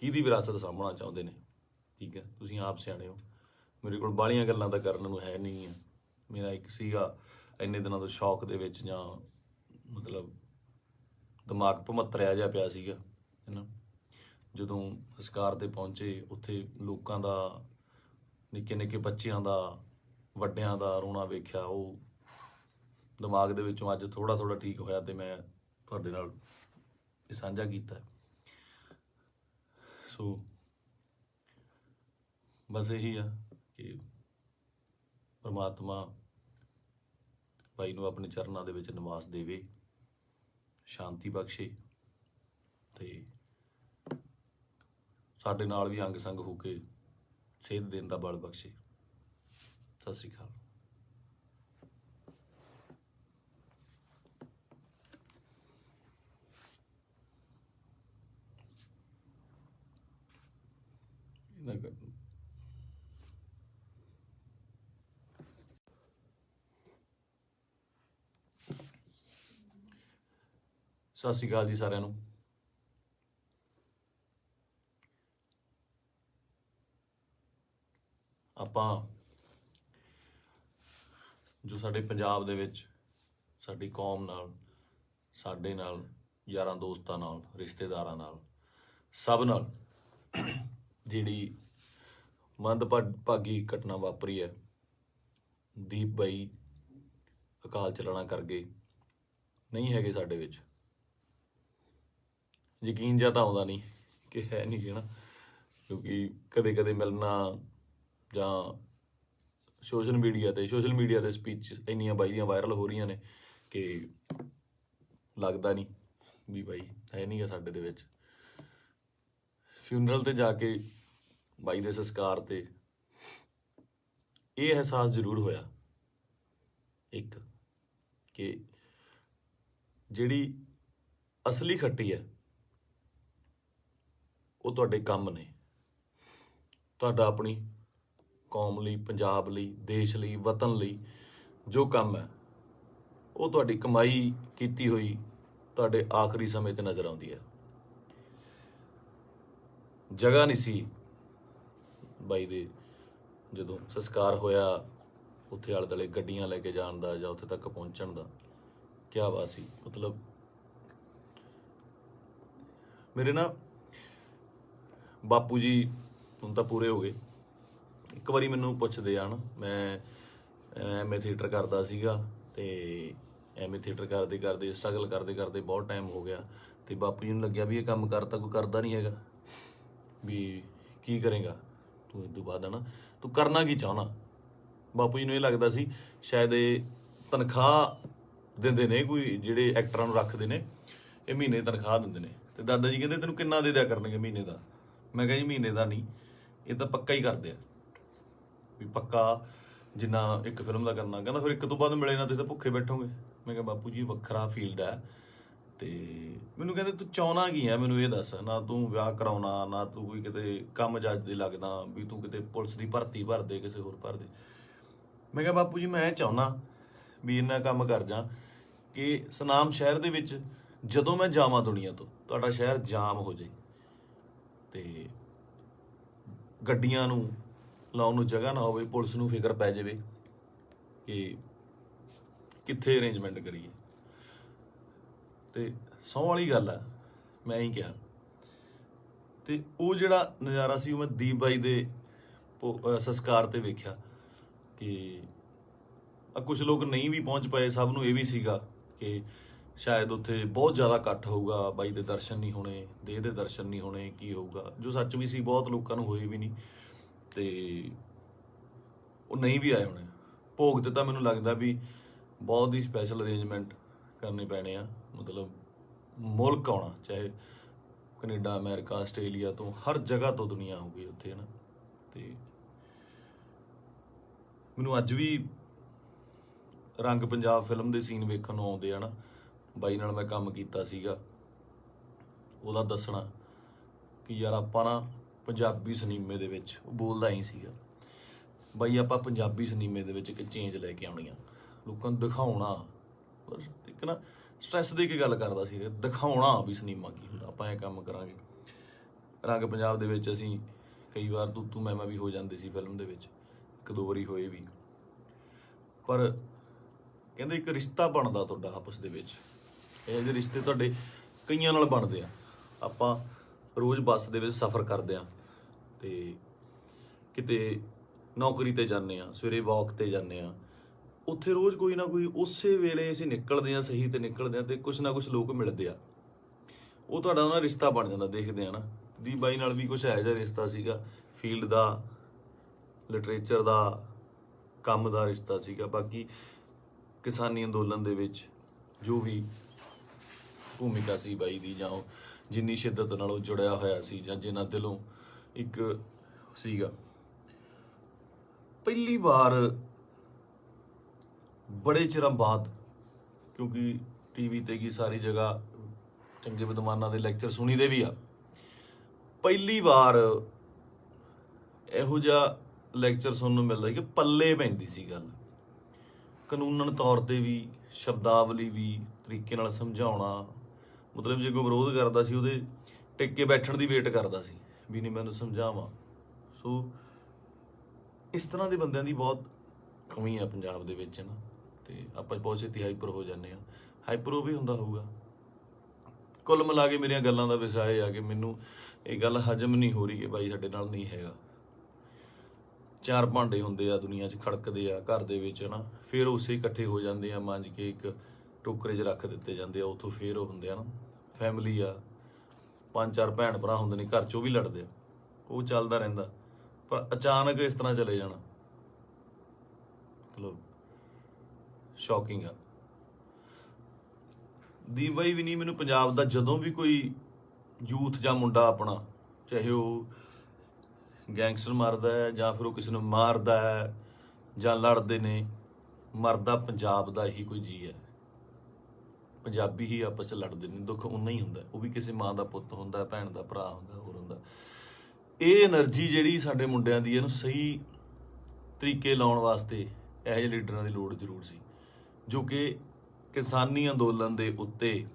[SPEAKER 1] ਕਿਹਦੀ ਵਿਰਾਸਤ ਸਾਂਭਣਾ ਚਾਹੁੰਦੇ ਨੇ। ਠੀਕ ਹੈ, ਤੁਸੀਂ ਆਪ ਸਿਆਣੇ ਹੋ। ਮੇਰੇ ਕੋਲ ਬਾਹਲੀਆਂ ਗੱਲਾਂ ਤਾਂ ਕਰਨ ਨੂੰ ਹੈ ਨਹੀਂ ਆ। ਮੇਰਾ ਇੱਕ ਸੀਗਾ ਇੰਨੇ ਦਿਨਾਂ ਤੋਂ ਸ਼ੌਕ ਦੇ ਵਿੱਚ, ਜਾਂ ਮਤਲਬ ਦਿਮਾਗ ਭਮੱਤਰਿਆ ਜਿਹਾ ਪਿਆ ਸੀਗਾ, ਹੈ ਨਾ। ਜਦੋਂ ਸੰਸਕਾਰ ਤੇ ਪਹੁੰਚੇ, ਉੱਥੇ ਲੋਕਾਂ ਦਾ, ਨਿੱਕੇ ਨਿੱਕੇ ਬੱਚਿਆਂ ਦਾ, ਵੱਡਿਆਂ ਦਾ ਰੋਣਾ ਵੇਖਿਆ, ਉਹ ਦਿਮਾਗ ਦੇ ਵਿੱਚੋਂ ਅੱਜ ਥੋੜ੍ਹਾ ਥੋੜ੍ਹਾ ਠੀਕ ਹੋਇਆ ਤੇ ਮੈਂ ਤੁਹਾਡੇ ਨਾਲ ਇਹ ਸਾਂਝਾ ਕੀਤਾ। ਸੋ ਬਸ ਇਹੀ ਆ ਕਿ ਪਰਮਾਤਮਾ ਭਾਈ ਨੂੰ ਆਪਣੇ ਚਰਨਾਂ ਦੇ ਵਿੱਚ ਨਿਵਾਸ ਦੇਵੇ, ਸ਼ਾਂਤੀ ਬਖਸ਼ੇ ਤੇ ਸਾਡੇ ਨਾਲ ਵੀ ਅੰਗ ਸੰਗ ਹੋ ਕੇ ਸੇਧ ਦੇਣ ਦਾ ਬਲ ਬਖਸ਼ੇ। ਸਤਿ ਸ਼੍ਰੀ ਅਕਾਲ। ਸਤਿ ਸ਼੍ਰੀ ਅਕਾਲ ਜੀ ਸਾਰਿਆਂ ਨੂੰ। ਆਪਾਂ ਜੋ ਸਾਡੇ ਪੰਜਾਬ ਦੇ ਵਿੱਚ ਸਾਡੀ ਕੌਮ ਨਾਲ, ਸਾਡੇ ਨਾਲ, ਯਾਰਾਂ ਦੋਸਤਾਂ ਨਾਲ, ਰਿਸ਼ਤੇਦਾਰਾਂ ਨਾਲ, ਸਭ ਨਾਲ ਜਿਹੜੀ ਮੰਦਭਾਗੀ ਘਟਨਾ ਵਾਪਰੀ ਹੈ, ਦੀਪ ਬਾਈ ਅਕਾਲ ਚਲਾਣਾ ਕਰ ਗਏ, ਨਹੀਂ ਹੈਗੇ ਸਾਡੇ ਵਿੱਚ। ਯਕੀਨ ਜਿਹਾ ਤਾਂ ਆਉਂਦਾ ਨਹੀਂ ਕਿ ਹੈ ਨਹੀਂ ਗੇ ਨਾ, ਕਿਉਂਕਿ ਕਦੇ ਕਦੇ ਮਿਲਣਾ ਜਾਂ ਸੋਸ਼ਲ ਮੀਡੀਆ ਤੇ ਸਪੀਚ ਇੰਨੀਆਂ ਬਾਈ ਦੀਆਂ ਵਾਇਰਲ ਹੋ ਰਹੀਆਂ ਨੇ ਕਿ ਲੱਗਦਾ ਨਹੀਂ ਵੀ ਬਾਈ ਹੈ ਨਹੀਂ ਗਾ ਸਾਡੇ ਦੇ ਵਿੱਚ। ਫਿਊਨਰਲ ਤੇ ਜਾ ਕੇ ਬਾਈ ਦੇ ਸੰਸਕਾਰ ਤੇ ਇਹ ਅਹਿਸਾਸ ਜ਼ਰੂਰ ਹੋਇਆ, ਇੱਕ ਕਿ ਜਿਹੜੀ ਅਸਲੀ ਖੱਟੀ ਹੈ ਉਹ ਤੁਹਾਡੇ ਕੰਮ ਨੇ। ਤੁਹਾਡਾ ਆਪਣੀ ਕੌਮ ਲਈ, ਪੰਜਾਬ ਲਈ, ਦੇਸ਼ ਲਈ, ਵਤਨ ਲਈ ਜੋ ਕੰਮ ਹੈ ਉਹ ਤੁਹਾਡੀ ਕਮਾਈ ਕੀਤੀ ਹੋਈ ਤੁਹਾਡੇ ਆਖਰੀ ਸਮੇਂ ਤੇ ਨਜ਼ਰ ਆਉਂਦੀ ਹੈ। ਜਗ੍ਹਾ ਨਹੀਂ ਸੀ ਬਾਈ ਦੇ, ਜਦੋਂ ਸੰਸਕਾਰ ਹੋਇਆ ਉੱਥੇ ਆਲੇ ਦੁਆਲੇ ਗੱਡੀਆਂ ਲੈ ਕੇ ਜਾਣ ਦਾ ਜਾਂ ਉੱਥੇ ਤੱਕ ਪਹੁੰਚਣ ਦਾ। ਕਿਆ ਬਾਤ ਸੀ। ਮਤਲਬ ਮੇਰੇ ਨਾ ਬਾਪੂ ਜੀ ਹੁਣ ਤਾਂ ਪੂਰੇ ਹੋ ਗਏ। ਇੱਕ ਵਾਰੀ ਮੈਨੂੰ ਪੁੱਛਦੇ ਆ ਨਾ, ਮੈਂ ਐਮਏ ਥੀਏਟਰ ਕਰਦਾ ਸੀਗਾ ਤੇ ਐਮਏ ਥੀਏਟਰ ਕਰਦੇ ਕਰਦੇ, ਸਟਰਗਲ ਕਰਦੇ ਕਰਦੇ ਬਹੁਤ ਟਾਈਮ ਹੋ ਗਿਆ ਤੇ ਬਾਪੂ ਜੀ ਨੂੰ ਲੱਗਿਆ ਵੀ ਇਹ ਕੰਮ ਕਰਤਾ ਕੋਈ ਕਰਦਾ ਨਹੀਂ ਹੈਗਾ, ਵੀ ਕੀ ਕਰੇਗਾ ਤੂੰ ਇਸ ਤੋਂ ਬਾਅਦ, ਹੈ ਨਾ, ਤੂੰ ਕਰਨਾ ਕੀ ਚਾਹੁੰਦਾ। ਬਾਪੂ ਜੀ ਨੂੰ ਇਹ ਲੱਗਦਾ ਸੀ ਸ਼ਾਇਦ ਇਹ ਤਨਖਾਹ ਦਿੰਦੇ ਨੇ, ਕੋਈ ਜਿਹੜੇ ਐਕਟਰਾਂ ਨੂੰ ਰੱਖਦੇ ਨੇ ਇਹ ਮਹੀਨੇ ਤਨਖਾਹ ਦਿੰਦੇ ਨੇ। ਤੇ ਦਾਦਾ ਜੀ ਕਹਿੰਦੇ ਤੈਨੂੰ ਕਿੰਨਾ ਦੇ ਦਿਆ ਕਰਨਗੇ ਮਹੀਨੇ ਦਾ। ਮੈਂ ਕਿਹਾ ਜੀ ਮਹੀਨੇ ਦਾ ਨਹੀਂ, ਇਹ ਤਾਂ ਪੱਕਾ ਹੀ ਕਰਦੇ ਆ, ਵੀ ਪੱਕਾ ਜਿੰਨਾ ਇੱਕ ਫਿਲਮ ਦਾ ਕਰਨਾ। ਕਹਿੰਦਾ ਫਿਰ ਇੱਕ ਤੋਂ ਬਾਅਦ ਮਿਲੇ ਨਾ ਤੁਸੀਂ ਤਾਂ ਭੁੱਖੇ ਬੈਠੋਗੇ। ਮੈਂ ਕਿਹਾ ਬਾਪੂ ਜੀ ਵੱਖਰਾ ਫੀਲਡ ਹੈ। ਤੇ ਮੈਨੂੰ ਕਹਿੰਦੇ ਤੂੰ ਚਾਹੁੰਦਾ ਕੀ ਹੈ, ਮੈਨੂੰ ਇਹ ਦੱਸ। ਨਾ ਤੂੰ ਵਿਆਹ ਕਰਾਉਣਾ, ਨਾ ਤੂੰ ਕੋਈ ਕਿਤੇ ਕੰਮ ਜੱਜ ਦੇ ਲੱਗਦਾ ਵੀ ਤੂੰ ਕਿਤੇ ਪੁਲਿਸ ਦੀ ਭਰਤੀ ਭਰ ਦੇ, ਕਿਸੇ ਹੋਰ ਭਰ ਦੇ। ਮੈਂ ਕਿਹਾ ਬਾਪੂ ਜੀ ਮੈਂ ਚਾਹੁੰਦਾ ਵੀ ਇੰਨਾ ਕੰਮ ਕਰ ਜਾ ਕਿ ਸੁਨਾਮ ਸ਼ਹਿਰ ਦੇ ਵਿੱਚ ਜਦੋਂ ਮੈਂ ਜਾਵਾਂ ਦੁਨੀਆ ਤੋਂ, ਤੁਹਾਡਾ ਸ਼ਹਿਰ ਜਾਮ ਹੋ ਜਾਏ ਤੇ ਗੱਡੀਆਂ ਨੂੰ ਲਾਉਣ ਨੂੰ ਜਗ੍ਹਾ ਨਾ ਹੋਵੇ, ਪੁਲਿਸ ਨੂੰ ਫਿਕਰ ਪੈ ਜਾਵੇ ਕਿ ਕਿੱਥੇ ਅਰੇਂਜਮੈਂਟ ਕਰੀਏ। ਤੇ ਸਹੁੰ ਵਾਲੀ ਗੱਲ ਆ, ਮੈਂ ਹੀ ਕਿਹਾ। ਤੇ ਉਹ ਜਿਹੜਾ ਨਜ਼ਾਰਾ ਸੀ ਉਹ ਮੈਂ ਦੀਪ ਬਾਈ ਦੇ ਸੰਸਕਾਰ ਤੇ ਵੇਖਿਆ ਕਿ ਕੁਝ ਲੋਕ ਨਹੀਂ ਵੀ ਪਹੁੰਚ ਪਏ। ਸਭ ਨੂੰ ਇਹ ਵੀ ਸੀਗਾ ਕਿ ਸ਼ਾਇਦ ਉੱਥੇ ਬਹੁਤ ਜ਼ਿਆਦਾ ਇਕੱਠ ਹੋਊਗਾ, ਬਾਈ ਦੇ ਦਰਸ਼ਨ ਨਹੀਂ ਹੋਣੇ, ਦੇਹ ਦੇ ਦਰਸ਼ਨ ਨਹੀਂ ਹੋਣੇ, ਕੀ ਹੋਊਗਾ, ਜੋ ਸੱਚ ਵੀ ਸੀ। ਬਹੁਤ ਲੋਕਾਂ ਨੂੰ ਹੋਏ ਵੀ ਨਹੀਂ ਤੇ ਉਹ ਨਹੀਂ ਵੀ ਆਏ ਹੋਣੇ। ਭੋਗ ਤੇ ਤਾਂ ਮੈਨੂੰ ਲੱਗਦਾ ਵੀ ਬਹੁਤ ਹੀ ਸਪੈਸ਼ਲ ਅਰੇਂਜਮੈਂਟ ਕਰਨੇ ਪੈਣੇ ਆ। ਮਤਲਬ ਮੁਲਕ ਆਉਣਾ, ਚਾਹੇ ਕੈਨੇਡਾ, ਅਮਰੀਕਾ, ਆਸਟ੍ਰੇਲੀਆ ਤੋਂ, ਹਰ ਜਗ੍ਹਾ ਤੋਂ ਦੁਨੀਆ ਆਊਗੀ ਉੱਥੇ, ਹੈ ਨਾ। ਤੇ ਮੈਨੂੰ ਅੱਜ ਵੀ ਰੰਗ ਪੰਜਾਬ ਫਿਲਮ ਦੇ ਸੀਨ ਵੇਖਣ ਨੂੰ ਆਉਂਦੇ ਆ ਨਾ। ਬਾਈ ਨਾਲ ਮੈਂ ਕੰਮ ਕੀਤਾ ਸੀਗਾ, ਉਹਦਾ ਦੱਸਣਾ ਕਿ ਯਾਰ ਆਪਾਂ ਨਾ ਪੰਜਾਬੀ ਸਿਨੇਮੇ ਦੇ ਵਿੱਚ, ਉਹ ਬੋਲਦਾ ਹੀ ਸੀਗਾ ਬਾਈ, ਆਪਾਂ ਪੰਜਾਬੀ ਸਿਨੇਮੇ ਦੇ ਵਿੱਚ ਇੱਕ ਚੇਂਜ ਲੈ ਕੇ ਆਉਣੀ ਆ, ਲੋਕਾਂ ਨੂੰ ਦਿਖਾਉਣਾ। ਇੱਕ ਨਾ ਸਟ੍ਰੈਸ ਦੇ ਕੇ ਗੱਲ ਕਰਦਾ ਸੀ, ਦਿਖਾਉਣਾ ਵੀ ਸਿਨੇਮਾ ਕੀ ਹੁੰਦਾ, ਆਪਾਂ ਇਹ ਕੰਮ ਕਰਾਂਗੇ। ਰੰਗ ਪੰਜਾਬ ਦੇ ਵਿੱਚ ਅਸੀਂ ਕਈ ਵਾਰ ਤੂੰ ਮੈਂ ਵੀ ਹੋ ਜਾਂਦੇ ਸੀ ਫਿਲਮ ਦੇ ਵਿੱਚ, ਇੱਕ ਦੋ ਵਾਰੀ ਹੋਏ ਵੀ। ਪਰ ਕਹਿੰਦੇ ਇੱਕ ਰਿਸ਼ਤਾ ਬਣਦਾ ਤੁਹਾਡਾ ਆਪਸ ਦੇ ਵਿੱਚ, ਇਹੋ ਜਿਹੇ ਰਿਸ਼ਤੇ ਤੁਹਾਡੇ ਕਈਆਂ ਨਾਲ ਬਣਦੇ ਆ। ਆਪਾਂ ਰੋਜ਼ ਬੱਸ ਦੇ ਵਿੱਚ ਸਫ਼ਰ ਕਰਦੇ ਆ ਤੇ ਕਿਤੇ ਨੌਕਰੀ ਤੇ ਜਾਂਦੇ ਆ, ਸਵੇਰੇ ਵਾਕ ਤੇ ਜਾਂਦੇ ਆ, ਉੱਥੇ ਰੋਜ਼ ਕੋਈ ਨਾ ਕੋਈ ਉਸੇ ਵੇਲੇ ਅਸੀਂ ਨਿਕਲਦੇ ਆ, ਸਹੀ ਤੇ ਨਿਕਲਦੇ ਆ ਤੇ ਕੁਛ ਨਾ ਕੁਛ ਲੋਕ ਮਿਲਦੇ ਆ, ਉਹ ਤੁਹਾਡਾ ਉਹਨਾਂ ਰਿਸ਼ਤਾ ਬਣ ਜਾਂਦਾ। ਦੇਖਦੇ ਆ ਨਾ, ਦੀਪ ਬਾਈ ਨਾਲ ਵੀ ਕੁਛ ਇਹੋ ਜਿਹਾ ਰਿਸ਼ਤਾ ਸੀਗਾ, ਫੀਲਡ ਦਾ, ਲਿਟਰੇਚਰ ਦਾ, ਕੰਮ ਦਾ ਰਿਸ਼ਤਾ ਸੀਗਾ। ਬਾਕੀ ਕਿਸਾਨੀ ਅੰਦੋਲਨ ਦੇ ਵਿੱਚ ਜੋ ਵੀ ਭੂਮਿਕਾ ਸੀ ਬਾਈ ਦੀ, ਜਾਂ ਉਹ ਜਿੰਨੀ ਸ਼ਿੱਦਤ ਨਾਲ ਉਹ ਜੁੜਿਆ ਹੋਇਆ ਸੀ, ਜਾਂ ਜਿੰਨਾ ਦਿਲੋਂ ਇੱਕ ਸੀਗਾ। ਪਹਿਲੀ ਵਾਰ ਬੜੇ ਚਿਰਾਂ ਬਾਅਦ, ਕਿਉਂਕਿ ਟੀਵੀ ਤੇ ਕੀ ਸਾਰੀ ਜਗ੍ਹਾ ਚੰਗੇ ਵਿਦਵਾਨਾਂ ਦੇ ਲੈਕਚਰ ਸੁਣੀਦੇ ਵੀ ਆ, ਪਹਿਲੀ ਵਾਰ ਇਹੋ ਜਿਹਾ ਲੈਕਚਰ ਸੁਣਨ ਨੂੰ ਮਿਲਦਾ ਕਿ ਪੱਲੇ ਪੈਂਦੀ ਸੀ ਗੱਲ, ਕਾਨੂੰਨਨ ਤੌਰ ਤੇ ਵੀ, ਸ਼ਬਦਾਵਲੀ ਵੀ, ਤਰੀਕੇ ਨਾਲ ਸਮਝਾਉਣਾ। ਮਤਲਬ ਜੇ ਕੋਈ ਵਿਰੋਧ ਕਰਦਾ ਸੀ ਉਹਦੇ ਟਿਕ ਕੇ ਬੈਠਣ ਦੀ ਵੇਟ ਕਰਦਾ ਸੀ ਵੀ ਨਹੀਂ ਮੈਨੂੰ ਸਮਝਾਵਾਂ। ਸੋ ਇਸ ਤਰ੍ਹਾਂ ਦੇ ਬੰਦਿਆਂ ਦੀ ਬਹੁਤ ਕਮੀ ਆ ਪੰਜਾਬ ਦੇ ਵਿੱਚ ਨਾ, ਤੇ ਆਪਾਂ ਬਹੁਤ ਛੇਤੀ ਹਾਈਪਰ ਹੋ ਜਾਂਦੇ ਆ। ਹਾਈਪਰ ਉਹ ਵੀ ਹੁੰਦਾ ਹੋਊਗਾ। ਕੁੱਲ ਮਿਲਾ ਕੇ ਮੇਰੀਆਂ ਗੱਲਾਂ ਦਾ ਵਿਸ਼ਾ ਇਹ ਆ ਕਿ ਮੈਨੂੰ ਇਹ ਗੱਲ ਹਜਮ ਨਹੀਂ ਹੋ ਰਹੀ ਕਿ ਬਾਈ ਸਾਡੇ ਨਾਲ ਨਹੀਂ ਹੈਗਾ। ਚਾਰ ਭਾਂਡੇ ਹੁੰਦੇ ਆ ਦੁਨੀਆ 'ਚ, ਖੜਕਦੇ ਆ ਘਰ ਦੇ ਵਿੱਚ ਨਾ, ਫਿਰ ਉਸੇ ਇਕੱਠੇ ਹੋ ਜਾਂਦੇ ਆ, ਮਾਂਜ ਕੇ ਇੱਕ ਟੋਕਰੇ 'ਚ ਰੱਖ ਦਿੱਤੇ ਜਾਂਦੇ ਆ, ਉੱਥੋਂ ਫਿਰ ਉਹ ਹੁੰਦੇ ਆ ਨਾ ਫੈਮਿਲੀ ਆ, 5-4 ਭੈਣ ਭਰਾ ਹੁੰਦੇ ਨੇ ਘਰ 'ਚ, ਉਹ ਵੀ ਲੜਦੇ ਆ, ਉਹ ਚੱਲਦਾ ਰਹਿੰਦਾ। ਪਰ ਅਚਾਨਕ ਇਸ ਤਰ੍ਹਾਂ ਚਲੇ ਜਾਣਾ ਮਤਲਬ ਸ਼ੌਕਿੰਗ ਆ। ਦੀਪ ਬਾਈ ਵੀ ਨਹੀਂ, ਮੈਨੂੰ ਪੰਜਾਬ ਦਾ ਜਦੋਂ ਵੀ ਕੋਈ ਯੂਥ ਜਾਂ ਮੁੰਡਾ ਆਪਣਾ, ਚਾਹੇ ਉਹ ਗੈਂਗਸਟਰ ਮਾਰਦਾ ਹੈ ਜਾਂ ਫਿਰ ਉਹ ਕਿਸੇ ਨੂੰ ਮਾਰਦਾ ਹੈ ਜਾਂ ਲੜਦੇ ਨੇ, ਮਰਦਾ ਪੰਜਾਬ ਦਾ ਹੀ ਕੋਈ ਜੀ ਹੈ। ਪੰਜਾਬੀ ਹੀ ਆਪਸ 'ਚ ਲੜਦੇ ਨੇ, ਦੁੱਖ ਉਨਾ ਹੀ ਹੁੰਦਾ, ਉਹ ਵੀ ਕਿਸੇ ਮਾਂ ਦਾ ਪੁੱਤ ਹੁੰਦਾ, ਭੈਣ ਦਾ ਭਰਾ ਹੁੰਦਾ, ਹੋਰ ਹੁੰਦਾ। ਇਹ એનર્ਜੀ ਜਿਹੜੀ ਸਾਡੇ ਮੁੰਡਿਆਂ ਦੀ, ਇਹਨੂੰ ਸਹੀ ਤਰੀਕੇ ਲਾਉਣ ਵਾਸਤੇ ਇਹੋ ਜਿਹੇ ਲੀਡਰਾਂ ਦੀ ਲੋੜ ਜ਼ਰੂਰ ਸੀ, ਜੋ ਕਿ ਕਿਸਾਨੀ ਅੰਦੋਲਨ ਦੇ ਉੱਤੇ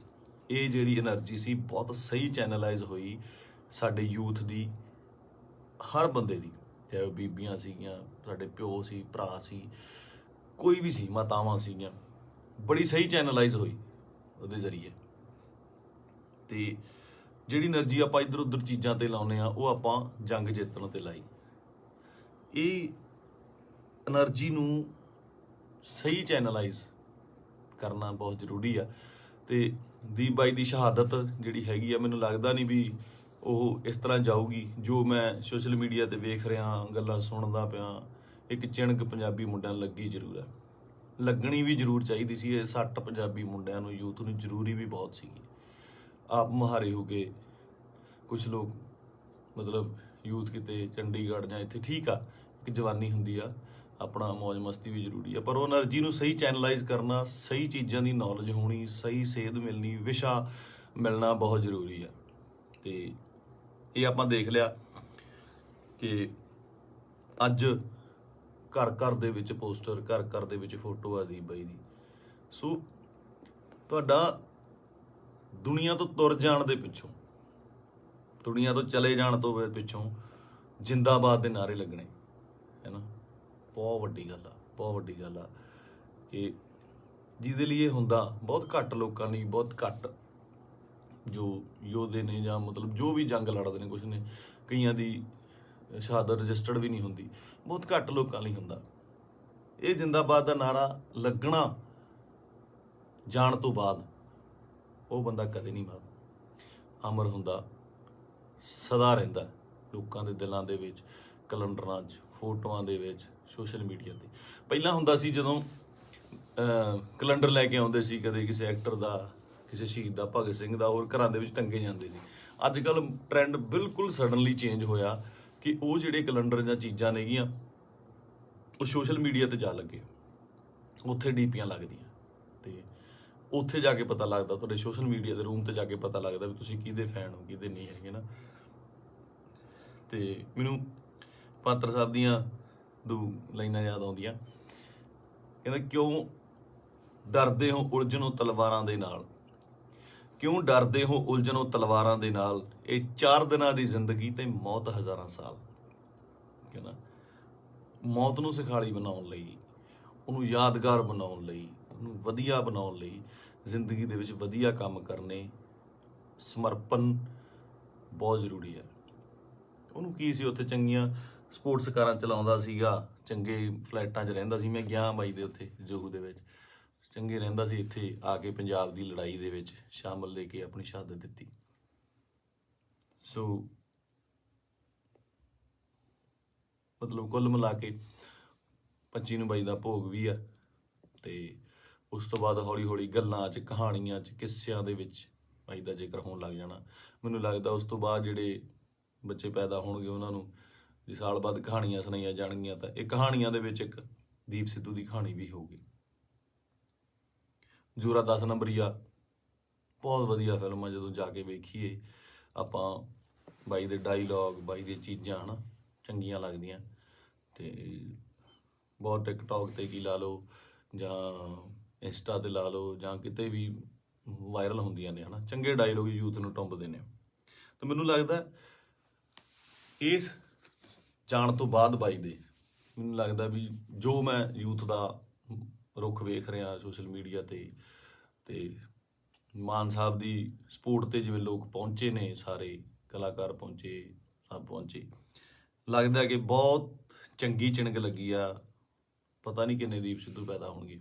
[SPEAKER 1] ਇਹ ਜਿਹੜੀ એનર્ਜੀ ਸੀ ਬਹੁਤ ਸਹੀ ਚੈਨਲਾਈਜ਼ ਹੋਈ ਸਾਡੇ ਯੂਥ ਦੀ, ਹਰ ਬੰਦੇ ਦੀ, ਚਾਹੇ ਉਹ ਬੀਬੀਆਂ ਸੀਗੀਆਂ, ਸਾਡੇ ਪਿਓ ਸੀ, ਭਰਾ ਸੀ, ਕੋਈ ਵੀ ਸੀ, ਮਾਤਾਵਾਂ ਸੀਗੀਆਂ, ਬੜੀ ਸਹੀ ਚੈਨਲਾਈਜ਼ ਹੋਈ ਉਹਦੇ ਜ਼ਰੀਏ। ਤੇ ਜਿਹੜੀ એનર્ਜੀ ਆਪਾਂ ਇੱਧਰ ਉੱਧਰ ਚੀਜ਼ਾਂ ਤੇ ਲਾਉਂਦੇ ਆ, ਉਹ ਆਪਾਂ ਜੰਗ ਜਿੱਤਣ ਤੇ ਲਾਈ। ਇਹ એનર્ਜੀ ਨੂੰ ਸਹੀ ਚੈਨਲਾਈਜ਼ ਕਰਨਾ ਬਹੁਤ ਜ਼ਰੂਰੀ ਆ। ਤੇ ਦੀਪ ਬਾਈ ਦੀ ਸ਼ਹਾਦਤ ਜਿਹੜੀ ਹੈਗੀ ਆ, ਮੈਨੂੰ ਲੱਗਦਾ ਨਹੀਂ ਵੀ ਉਹ ਇਸ ਤਰ੍ਹਾਂ ਜਾਊਗੀ। ਜੋ ਮੈਂ ਸੋਸ਼ਲ ਮੀਡੀਆ ਤੇ ਵੇਖ ਰਿਹਾ, ਗੱਲਾਂ ਸੁਣਦਾ ਪਿਆ, ਇੱਕ ਚਿਣਕ ਪੰਜਾਬੀ ਮੁੰਡਿਆਂ ਨੂੰ ਲੱਗੀ ਜ਼ਰੂਰ ਹੈ, ਲੱਗਣੀ ਵੀ ਜ਼ਰੂਰ ਚਾਹੀਦੀ ਸੀ। ਇਹ ਸੱਟ ਪੰਜਾਬੀ ਮੁੰਡਿਆਂ ਨੂੰ, ਯੂਥ ਨੂੰ ਜ਼ਰੂਰੀ ਵੀ ਬਹੁਤ ਸੀਗੀ। ਆਪ ਮੁਹਾਰੇ ਹੋ ਕੇ ਕੁਝ ਲੋਕ, ਮਤਲਬ ਯੂਥ ਕਿਤੇ ਚੰਡੀਗੜ੍ਹ ਜਾਂ ਇੱਥੇ, ਠੀਕ ਆ, ਇੱਕ ਜਵਾਨੀ ਹੁੰਦੀ ਆ, ਆਪਣਾ ਮੌਜ ਮਸਤੀ ਵੀ ਜ਼ਰੂਰੀ ਆ, ਪਰ ਉਹ એનર્ਜੀ ਨੂੰ ਸਹੀ ਚੈਨਲਾਈਜ਼ ਕਰਨਾ, ਸਹੀ ਚੀਜ਼ਾਂ ਦੀ ਨੌਲੇਜ ਹੋਣੀ, ਸਹੀ ਸੇਧ ਮਿਲਣੀ, ਵਿਸ਼ਾ ਮਿਲਣਾ ਬਹੁਤ ਜ਼ਰੂਰੀ ਆ। ਤੇ ਇਹ ਆਪਾਂ ਦੇਖ ਲਿਆ ਕਿ ਅੱਜ ਘਰ ਘਰ ਦੇ ਵਿੱਚ ਪੋਸਟਰ, ਘਰ ਘਰ ਦੇ ਵਿੱਚ ਫੋਟੋ ਆ ਦੀਪ ਬਾਈ ਦੀ। ਸੋ ਤੁਹਾਡਾ ਦੁਨੀਆ ਤੋਂ ਤੁਰ ਜਾਣ ਦੇ ਪਿੱਛੋਂ, ਦੁਨੀਆ ਤੋਂ ਚਲੇ ਜਾਣ ਤੋਂ ਪਿੱਛੋਂ ਜਿੰਦਾਬਾਦ ਦੇ ਨਾਅਰੇ ਲੱਗਣੇ, ਹੈ ਨਾ, ਬਹੁਤ ਵੱਡੀ ਗੱਲ ਆ, ਬਹੁਤ ਵੱਡੀ ਗੱਲ ਆ। ਕਿ ਜਿਹਦੇ ਲਈ ਇਹ ਹੁੰਦਾ ਬਹੁਤ ਘੱਟ ਲੋਕਾਂ ਲਈ, ਬਹੁਤ ਘੱਟ ਜੋ ਯੋਧੇ ਨੇ ਜਾਂ ਮਤਲਬ ਜੋ ਵੀ ਜੰਗ ਲੜਦੇ ਨੇ, ਕੁਛ ਨੇ, ਕਈਆਂ ਦੀ ਸ਼ਹਾਦਤ ਰਜਿਸਟਰਡ ਵੀ ਨਹੀਂ ਹੁੰਦੀ, ਬਹੁਤ ਘੱਟ ਲੋਕਾਂ ਲਈ ਹੁੰਦਾ। ਇਹ ਜਿੰਦਾਬਾਦ ਦਾ ਨਾਰਾ ਲੱਗਣਾ ਜਾਣ ਤੋਂ ਬਾਅਦ ਉਹ ਬੰਦਾ ਕਦੇ ਨਹੀਂ ਮਰਦਾ, ਅਮਰ ਹੁੰਦਾ, ਸਦਾ ਰਹਿੰਦਾ ਲੋਕਾਂ ਦੇ ਦਿਲਾਂ ਦੇ ਵਿੱਚ, ਕੈਲੰਡਰਾਂ 'ਚ, ਫੋਟੋਆਂ ਦੇ ਵਿੱਚ, ਸੋਸ਼ਲ ਮੀਡੀਆ ਤੇ। ਪਹਿਲਾਂ ਹੁੰਦਾ ਸੀ ਜਦੋਂ ਕੈਲੰਡਰ ਲੈ ਕੇ ਆਉਂਦੇ ਸੀ, ਕਦੇ ਕਿਸੇ ਐਕਟਰ ਦਾ, ਕਿਸੇ ਸ਼ਹੀਦ ਦਾ, ਭਗਤ ਸਿੰਘ ਦਾ, ਹੋਰ ਘਰਾਂ ਦੇ ਵਿੱਚ ਟੰਗੇ ਜਾਂਦੇ ਸੀ। ਅੱਜ ਕੱਲ੍ਹ ਟ੍ਰੈਂਡ ਬਿਲਕੁਲ ਸਡਨਲੀ ਚੇਂਜ ਹੋਇਆ ਕਿ ਉਹ ਜਿਹੜੇ ਕੈਲੰਡਰ ਜਾਂ ਚੀਜ਼ਾਂ ਨੇਗੀਆਂ ਉਹ ਸੋਸ਼ਲ ਮੀਡੀਆ ਤੇ ਜਾ ਲੱਗੇ, ਉੱਥੇ ਡੀਪੀਆਂ ਲੱਗਦੀਆਂ, ਤੇ ਉੱਥੇ ਜਾ ਕੇ ਪਤਾ ਲੱਗਦਾ, ਤੁਹਾਡੇ ਸੋਸ਼ਲ ਮੀਡੀਆ ਦੇ ਰੂਮ ਤੇ ਜਾ ਕੇ ਪਤਾ ਲੱਗਦਾ ਵੀ ਤੁਸੀਂ ਕਿਹਦੇ ਫੈਨ ਹੋ, ਕਿਹਦੇ ਨਹੀਂ ਹੈਗੇ ਨਾ। ਤੇ ਮੈਨੂੰ ਪਾਤਰ ਸਾਹਿਬ ਦੀਆਂ ਦੋ ਲਾਈਨਾਂ ਯਾਦ ਆਉਂਦੀਆਂ, ਕਹਿੰਦਾ ਕਿਉਂ ਡਰਦੇ ਹੋ ਉਲਝਣੋਂ ਤਲਵਾਰਾਂ ਦੇ ਨਾਲ, ਕਿਉਂ ਡਰਦੇ ਹੋ ਉਲਝਣੋਂ ਤਲਵਾਰਾਂ ਦੇ ਨਾਲ, ਇਹ 4 ਦਿਨਾਂ ਦੀ ਜ਼ਿੰਦਗੀ ਤੇ ਮੌਤ ਹਜ਼ਾਰਾਂ ਸਾਲ। ਠੀਕ ਹੈ ਨਾ। ਮੌਤ ਨੂੰ ਸੁਖਾਲੀ ਬਣਾਉਣ ਲਈ, ਉਹਨੂੰ ਯਾਦਗਾਰ ਬਣਾਉਣ ਲਈ, ਉਹਨੂੰ ਵਧੀਆ ਬਣਾਉਣ ਲਈ ਜ਼ਿੰਦਗੀ ਦੇ ਵਿੱਚ ਵਧੀਆ ਕੰਮ ਕਰਨੇ, ਸਮਰਪਣ ਬਹੁਤ ਜ਼ਰੂਰੀ ਹੈ। ਉਹਨੂੰ ਕੀ ਸੀ, ਉੱਥੇ ਚੰਗੀਆਂ ਸਪੋਰਟਸ ਕਾਰਾਂ ਚਲਾਉਂਦਾ ਸੀਗਾ, ਚੰਗੇ ਫਲੈਟਾਂ 'ਚ ਰਹਿੰਦਾ ਸੀ। ਮੈਂ ਗਿਆ ਬਾਈ ਦੇ ਉੱਥੇ ਜੋਹੂ ਦੇ ਵਿੱਚ, ਚੰਗੇ ਰਹਿੰਦਾ ਸੀ। ਇੱਥੇ ਆ ਕੇ ਪੰਜਾਬ ਦੀ ਲੜਾਈ ਦੇ ਵਿੱਚ ਸ਼ਾਮਲ ਲੈ ਕੇ ਆਪਣੀ ਸ਼ਹਾਦਤ ਦਿੱਤੀ। ਸੋ ਮਤਲਬ ਕੁੱਲ ਮਿਲਾ ਕੇ 25 ਨੂੰ ਬਾਈ ਦਾ ਭੋਗ ਵੀ ਆ। ਤੇ ਉਸ ਤੋਂ ਬਾਅਦ ਹੌਲੀ ਹੌਲੀ ਗੱਲਾਂ 'ਚ, ਕਹਾਣੀਆਂ 'ਚ, ਕਿੱਸਿਆਂ ਦੇ ਵਿੱਚ ਬਾਈ ਦਾ ਜ਼ਿਕਰ ਹੋਣ ਲੱਗ ਜਾਣਾ। ਮੈਨੂੰ ਲੱਗਦਾ ਉਸ ਤੋਂ ਬਾਅਦ ਜਿਹੜੇ ਬੱਚੇ ਪੈਦਾ ਹੋਣਗੇ ਉਹਨਾਂ ਨੂੰ ਜੇ ਸਾਲ ਬਾਅਦ ਕਹਾਣੀਆਂ ਸੁਣਾਈਆਂ ਜਾਣਗੀਆਂ ਤਾਂ ਇਹ ਕਹਾਣੀਆਂ ਦੇ ਵਿੱਚ ਇੱਕ ਦੀਪ ਸਿੱਧੂ ਦੀ ਕਹਾਣੀ ਵੀ ਹੋਊਗੀ। ਜ਼ੋਰਾ 10 ਨੰਬਰੀਆ ਬਹੁਤ ਵਧੀਆ ਫਿਲਮ ਆ। ਜਦੋਂ ਜਾ ਕੇ ਵੇਖੀਏ ਆਪਾਂ, ਬਾਈ ਦੇ ਡਾਇਲੋਗ, ਬਾਈ ਦੀਆਂ ਚੀਜ਼ਾਂ ਹੈ ਨਾ ਚੰਗੀਆਂ ਲੱਗਦੀਆਂ। ਤੇ ਬਹੁਤ ਟਿਕਟੋਕ 'ਤੇ ਕੀ ਲਾ ਲਓ ਜਾਂ ਇੰਸਟਾ 'ਤੇ ਲਾ ਲਓ ਜਾਂ ਕਿਤੇ ਵੀ ਵਾਇਰਲ ਹੁੰਦੀਆਂ ਨੇ ਹੈ ਨਾ, ਚੰਗੇ ਡਾਇਲੋਗ ਯੂਥ ਨੂੰ ਟੁੰਬਦੇ ਨੇ। ਤਾਂ ਮੈਨੂੰ ਲੱਗਦਾ ਇਸ ਜਾਣ ਤੋਂ ਬਾਅਦ ਬਾਈ ਦੇ, ਮੈਨੂੰ ਲੱਗਦਾ ਵੀ ਜੋ ਮੈਂ ਯੂਥ ਦਾ ਰੁੱਖ ਵੇਖ ਰਿਹਾ ਸੋਸ਼ਲ ਮੀਡੀਆ 'ਤੇ, ਤੇ ਮਾਨ ਸਾਹਿਬ ਦੀ ਸਪੋਰਟ 'ਤੇ ਜਿਵੇਂ ਲੋਕ ਪਹੁੰਚੇ ਨੇ, ਸਾਰੇ ਕਲਾਕਾਰ ਪਹੁੰਚੇ, ਸਭ ਪਹੁੰਚੇ, ਲੱਗਦਾ ਕਿ ਬਹੁਤ ਚੰਗੀ ਚਿਣਗ ਲੱਗੀ ਆ। ਪਤਾ ਨਹੀਂ ਕਿੰਨੇ ਦੀਪ ਸਿੱਧੂ ਪੈਦਾ ਹੋਣਗੇ।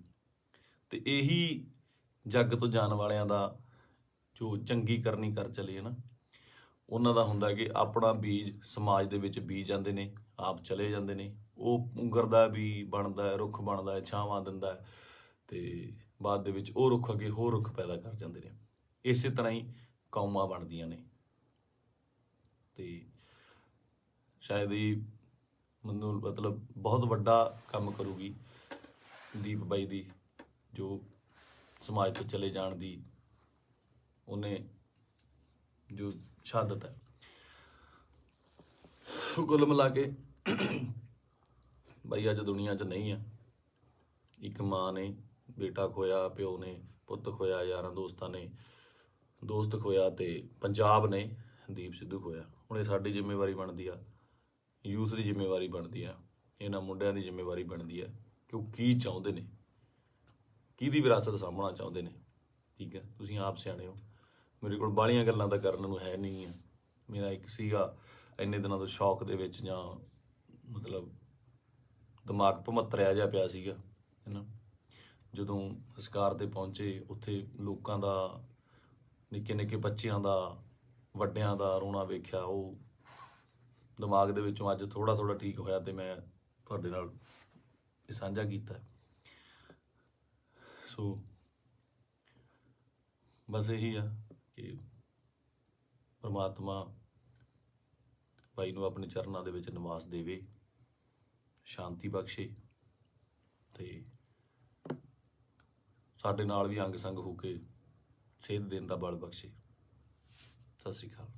[SPEAKER 1] ਤੇ ਇਹੀ ਜੱਗ ਤੋਂ ਜਾਣ ਵਾਲਿਆਂ ਦਾ ਜੋ ਚੰਗੀ ਕਰਨੀ ਕਰ ਚਲੇ ਹੈ ਨਾ, ਉਹਨਾਂ ਦਾ ਹੁੰਦਾ ਕਿ ਆਪਣਾ ਬੀਜ ਸਮਾਜ ਦੇ ਵਿੱਚ ਬੀਜ ਜਾਂਦੇ ਨੇ, ਆਪ ਚਲੇ ਜਾਂਦੇ ਨੇ। ਉਹ ਪੁੰਗਰਦਾ ਵੀ ਬਣਦਾ, ਰੁੱਖ ਬਣਦਾ, ਛਾਵਾਂ ਦਿੰਦਾ, ਤੇ ਬਾਅਦ ਦੇ ਵਿੱਚ ਉਹ ਰੁੱਖ ਅੱਗੇ ਹੋਰ ਰੁੱਖ ਪੈਦਾ ਕਰ ਜਾਂਦੇ ਨੇ। ਇਸੇ ਤਰ੍ਹਾਂ ਹੀ ਕੌਮਾਂ ਬਣਦੀਆਂ ਨੇ। ਤੇ ਸ਼ਾਇਦ ਇਹ ਮੈਨੂੰ ਮਤਲਬ ਬਹੁਤ ਵੱਡਾ ਕੰਮ ਕਰੂਗੀ ਦੀਪ ਬਾਈ ਦੀ, ਜੋ ਸਮਾਜ ਤੋਂ ਚਲੇ ਜਾਣ ਦੀ ਉਹਨੇ ਜੋ ਸ਼ਹਾਦਤ ਹੈ। ਕੁੱਲ ਮਿਲਾ ਕੇ ਬਾਈ ਅੱਜ ਦੁਨੀਆ 'ਚ ਨਹੀਂ ਆ। ਇੱਕ ਮਾਂ ਨੇ ਬੇਟਾ ਖੋਇਆ, ਪਿਓ ਨੇ ਪੁੱਤ ਖੋਇਆ, ਯਾਰਾਂ ਦੋਸਤਾਂ ਨੇ ਦੋਸਤ ਖੋਇਆ, ਤੇ ਪੰਜਾਬ ਨੇ ਦੀਪ ਸਿੱਧੂ ਖੋਇਆ। ਹੁਣ ਇਹ ਸਾਡੀ ਜ਼ਿੰਮੇਵਾਰੀ ਬਣਦੀ ਆ, ਯੂਥ ਦੀ ਜ਼ਿੰਮੇਵਾਰੀ ਬਣਦੀ ਆ, ਇਹਨਾਂ ਮੁੰਡਿਆਂ ਦੀ ਜ਼ਿੰਮੇਵਾਰੀ ਬਣਦੀ ਆ ਕਿ ਉਹ ਕੀ ਚਾਹੁੰਦੇ ਨੇ, ਕਿਹਦੀ ਵਿਰਾਸਤ ਸਾਂਭਣਾ ਚਾਹੁੰਦੇ ਨੇ। ਠੀਕ ਹੈ, ਤੁਸੀਂ ਆਪ ਸਿਆਣੇ ਹੋ। ਮੇਰੇ ਕੋਲ ਬਾਹਲੀਆਂ ਗੱਲਾਂ ਤਾਂ ਕਰਨ ਨੂੰ ਹੈ ਨਹੀਂ ਆ। ਮੇਰਾ ਇੱਕ ਸੀਗਾ ਇੰਨੇ ਦਿਨਾਂ ਤੋਂ ਸ਼ੌਕ ਦੇ ਵਿੱਚ, ਜਾਂ ਮਤਲਬ ਦਿਮਾਗ ਭਮੱਤਰਿਆ ਜਿਹਾ ਪਿਆ ਸੀਗਾ ਹੈ ਨਾ। ਜਦੋਂ ਸੰਸਕਾਰ 'ਤੇ ਪਹੁੰਚੇ, ਉੱਥੇ ਲੋਕਾਂ ਦਾ, ਨਿੱਕੇ ਨਿੱਕੇ ਬੱਚਿਆਂ ਦਾ, ਵੱਡਿਆਂ ਦਾ ਰੋਣਾ ਵੇਖਿਆ, ਉਹ ਦਿਮਾਗ ਦੇ ਵਿੱਚੋਂ ਅੱਜ ਥੋੜ੍ਹਾ ਥੋੜ੍ਹਾ ਠੀਕ ਹੋਇਆ, ਤੇ ਮੈਂ ਤੁਹਾਡੇ ਨਾਲ ਇਹ ਸਾਂਝਾ ਕੀਤਾ। ਸੋ ਬਸ ਇਹੀ ਆ ਕਿ ਪਰਮਾਤਮਾ ਬਾਈ ਨੂੰ ਆਪਣੇ ਚਰਨਾਂ ਦੇ ਵਿੱਚ ਨਿਵਾਸ ਦੇਵੇ, ਸ਼ਾਂਤੀ ਬਖਸ਼ੇ, ਤੇ ਸਾਡੇ ਨਾਲ ਵੀ ਅੰਗ ਸੰਗ ਹੋ ਕੇ ਸੇਧ ਦੇਣ ਦਾ ਬਲ ਬਖਸ਼ੇ। ਸਤਿ ਸ਼੍ਰੀ ਅਕਾਲ।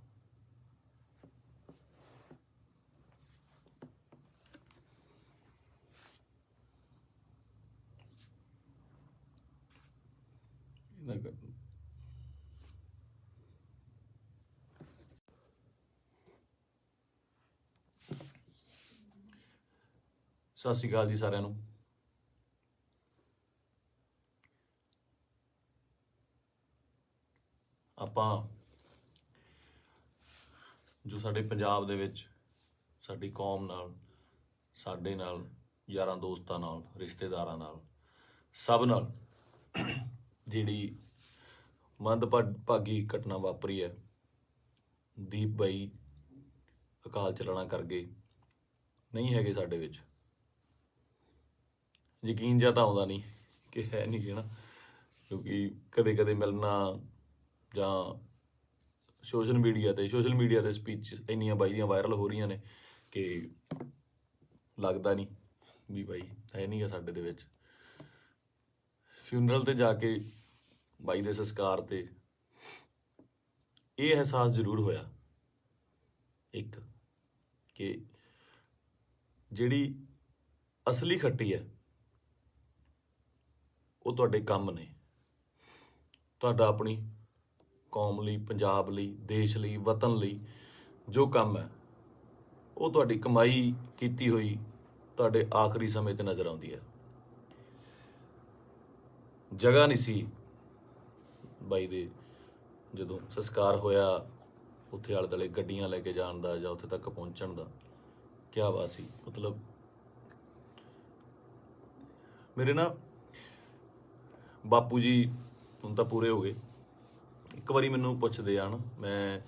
[SPEAKER 1] ਸਤਿ ਸ਼੍ਰੀ ਅਕਾਲ ਜੀ ਸਾਰਿਆਂ ਨੂੰ। ਆਪਾਂ ਜੋ ਸਾਡੇ ਪੰਜਾਬ ਦੇ ਵਿੱਚ ਸਾਡੀ ਕੌਮ ਨਾਲ, ਸਾਡੇ ਨਾਲ, ਯਾਰਾਂ ਦੋਸਤਾਂ ਨਾਲ, ਰਿਸ਼ਤੇਦਾਰਾਂ ਨਾਲ, ਸਭ ਨਾਲ ਜਿਹੜੀ ਮੰਦਭਾਗੀ ਘਟਨਾ ਵਾਪਰੀ ਹੈ, ਦੀਪ ਬਾਈ ਅਕਾਲ ਚਲਾਣਾ ਕਰ ਗਏ, ਨਹੀਂ ਹੈਗੇ ਸਾਡੇ ਵਿੱਚ। ਯਕੀਨ ਜਿਹਾ ਤਾਂ ਆਉਂਦਾ ਨਹੀਂ ਕਿ ਹੈ ਨਹੀਂ ਗੇ ਨਾ, ਕਿਉਂਕਿ ਕਦੇ ਕਦੇ ਮਿਲਣਾ ਜਾਂ ਸੋਸ਼ਲ ਮੀਡੀਆ 'ਤੇ ਸਪੀਚ ਇੰਨੀਆਂ ਬਾਈ ਦੀਆਂ ਵਾਇਰਲ ਹੋ ਰਹੀਆਂ ਨੇ ਕਿ ਲੱਗਦਾ ਨਹੀਂ ਵੀ ਬਾਈ ਹੈ ਨਹੀਂ ਗਾ ਸਾਡੇ ਦੇ ਵਿੱਚ। ਫਿਊਨਰਲ 'ਤੇ ਜਾ ਕੇ ਬਾਈ ਦੇ ਸੰਸਕਾਰ 'ਤੇ ਇਹ ਅਹਿਸਾਸ ਜ਼ਰੂਰ ਹੋਇਆ ਇੱਕ, ਕਿ ਜਿਹੜੀ ਅਸਲੀ ਖੱਟੀ ਹੈ ਉਹ ਤੁਹਾਡੇ ਕੰਮ ਨੇ। ਤੁਹਾਡਾ ਆਪਣੀ ਕੌਮ ਲਈ, ਪੰਜਾਬ ਲਈ, ਦੇਸ਼ ਲਈ, ਵਤਨ ਲਈ ਜੋ ਕੰਮ ਹੈ ਉਹ ਤੁਹਾਡੀ ਕਮਾਈ ਕੀਤੀ ਹੋਈ ਤੁਹਾਡੇ ਆਖਰੀ ਸਮੇਂ ਤੇ ਨਜ਼ਰ ਆਉਂਦੀ ਹੈ। ਜਗ੍ਹਾ ਨਹੀਂ ਸੀ ਬਾਈ ਦੇ ਜਦੋਂ ਸੰਸਕਾਰ ਹੋਇਆ, ਉੱਥੇ ਆਲੇ ਦੁਆਲੇ ਗੱਡੀਆਂ ਲੈ ਕੇ ਜਾਣ ਦਾ ਜਾਂ ਉੱਥੇ ਤੱਕ ਪਹੁੰਚਣ ਦਾ। ਕਿਆ ਬਾਤ ਸੀ। ਮਤਲਬ ਮੇਰੇ ਨਾ ਬਾਪੂ ਜੀ ਹੁਣ ਤਾਂ ਪੂਰੇ ਹੋ ਗਏ। ਇੱਕ ਵਾਰੀ ਮੈਨੂੰ ਪੁੱਛਦੇ ਆ ਨਾ, ਮੈਂ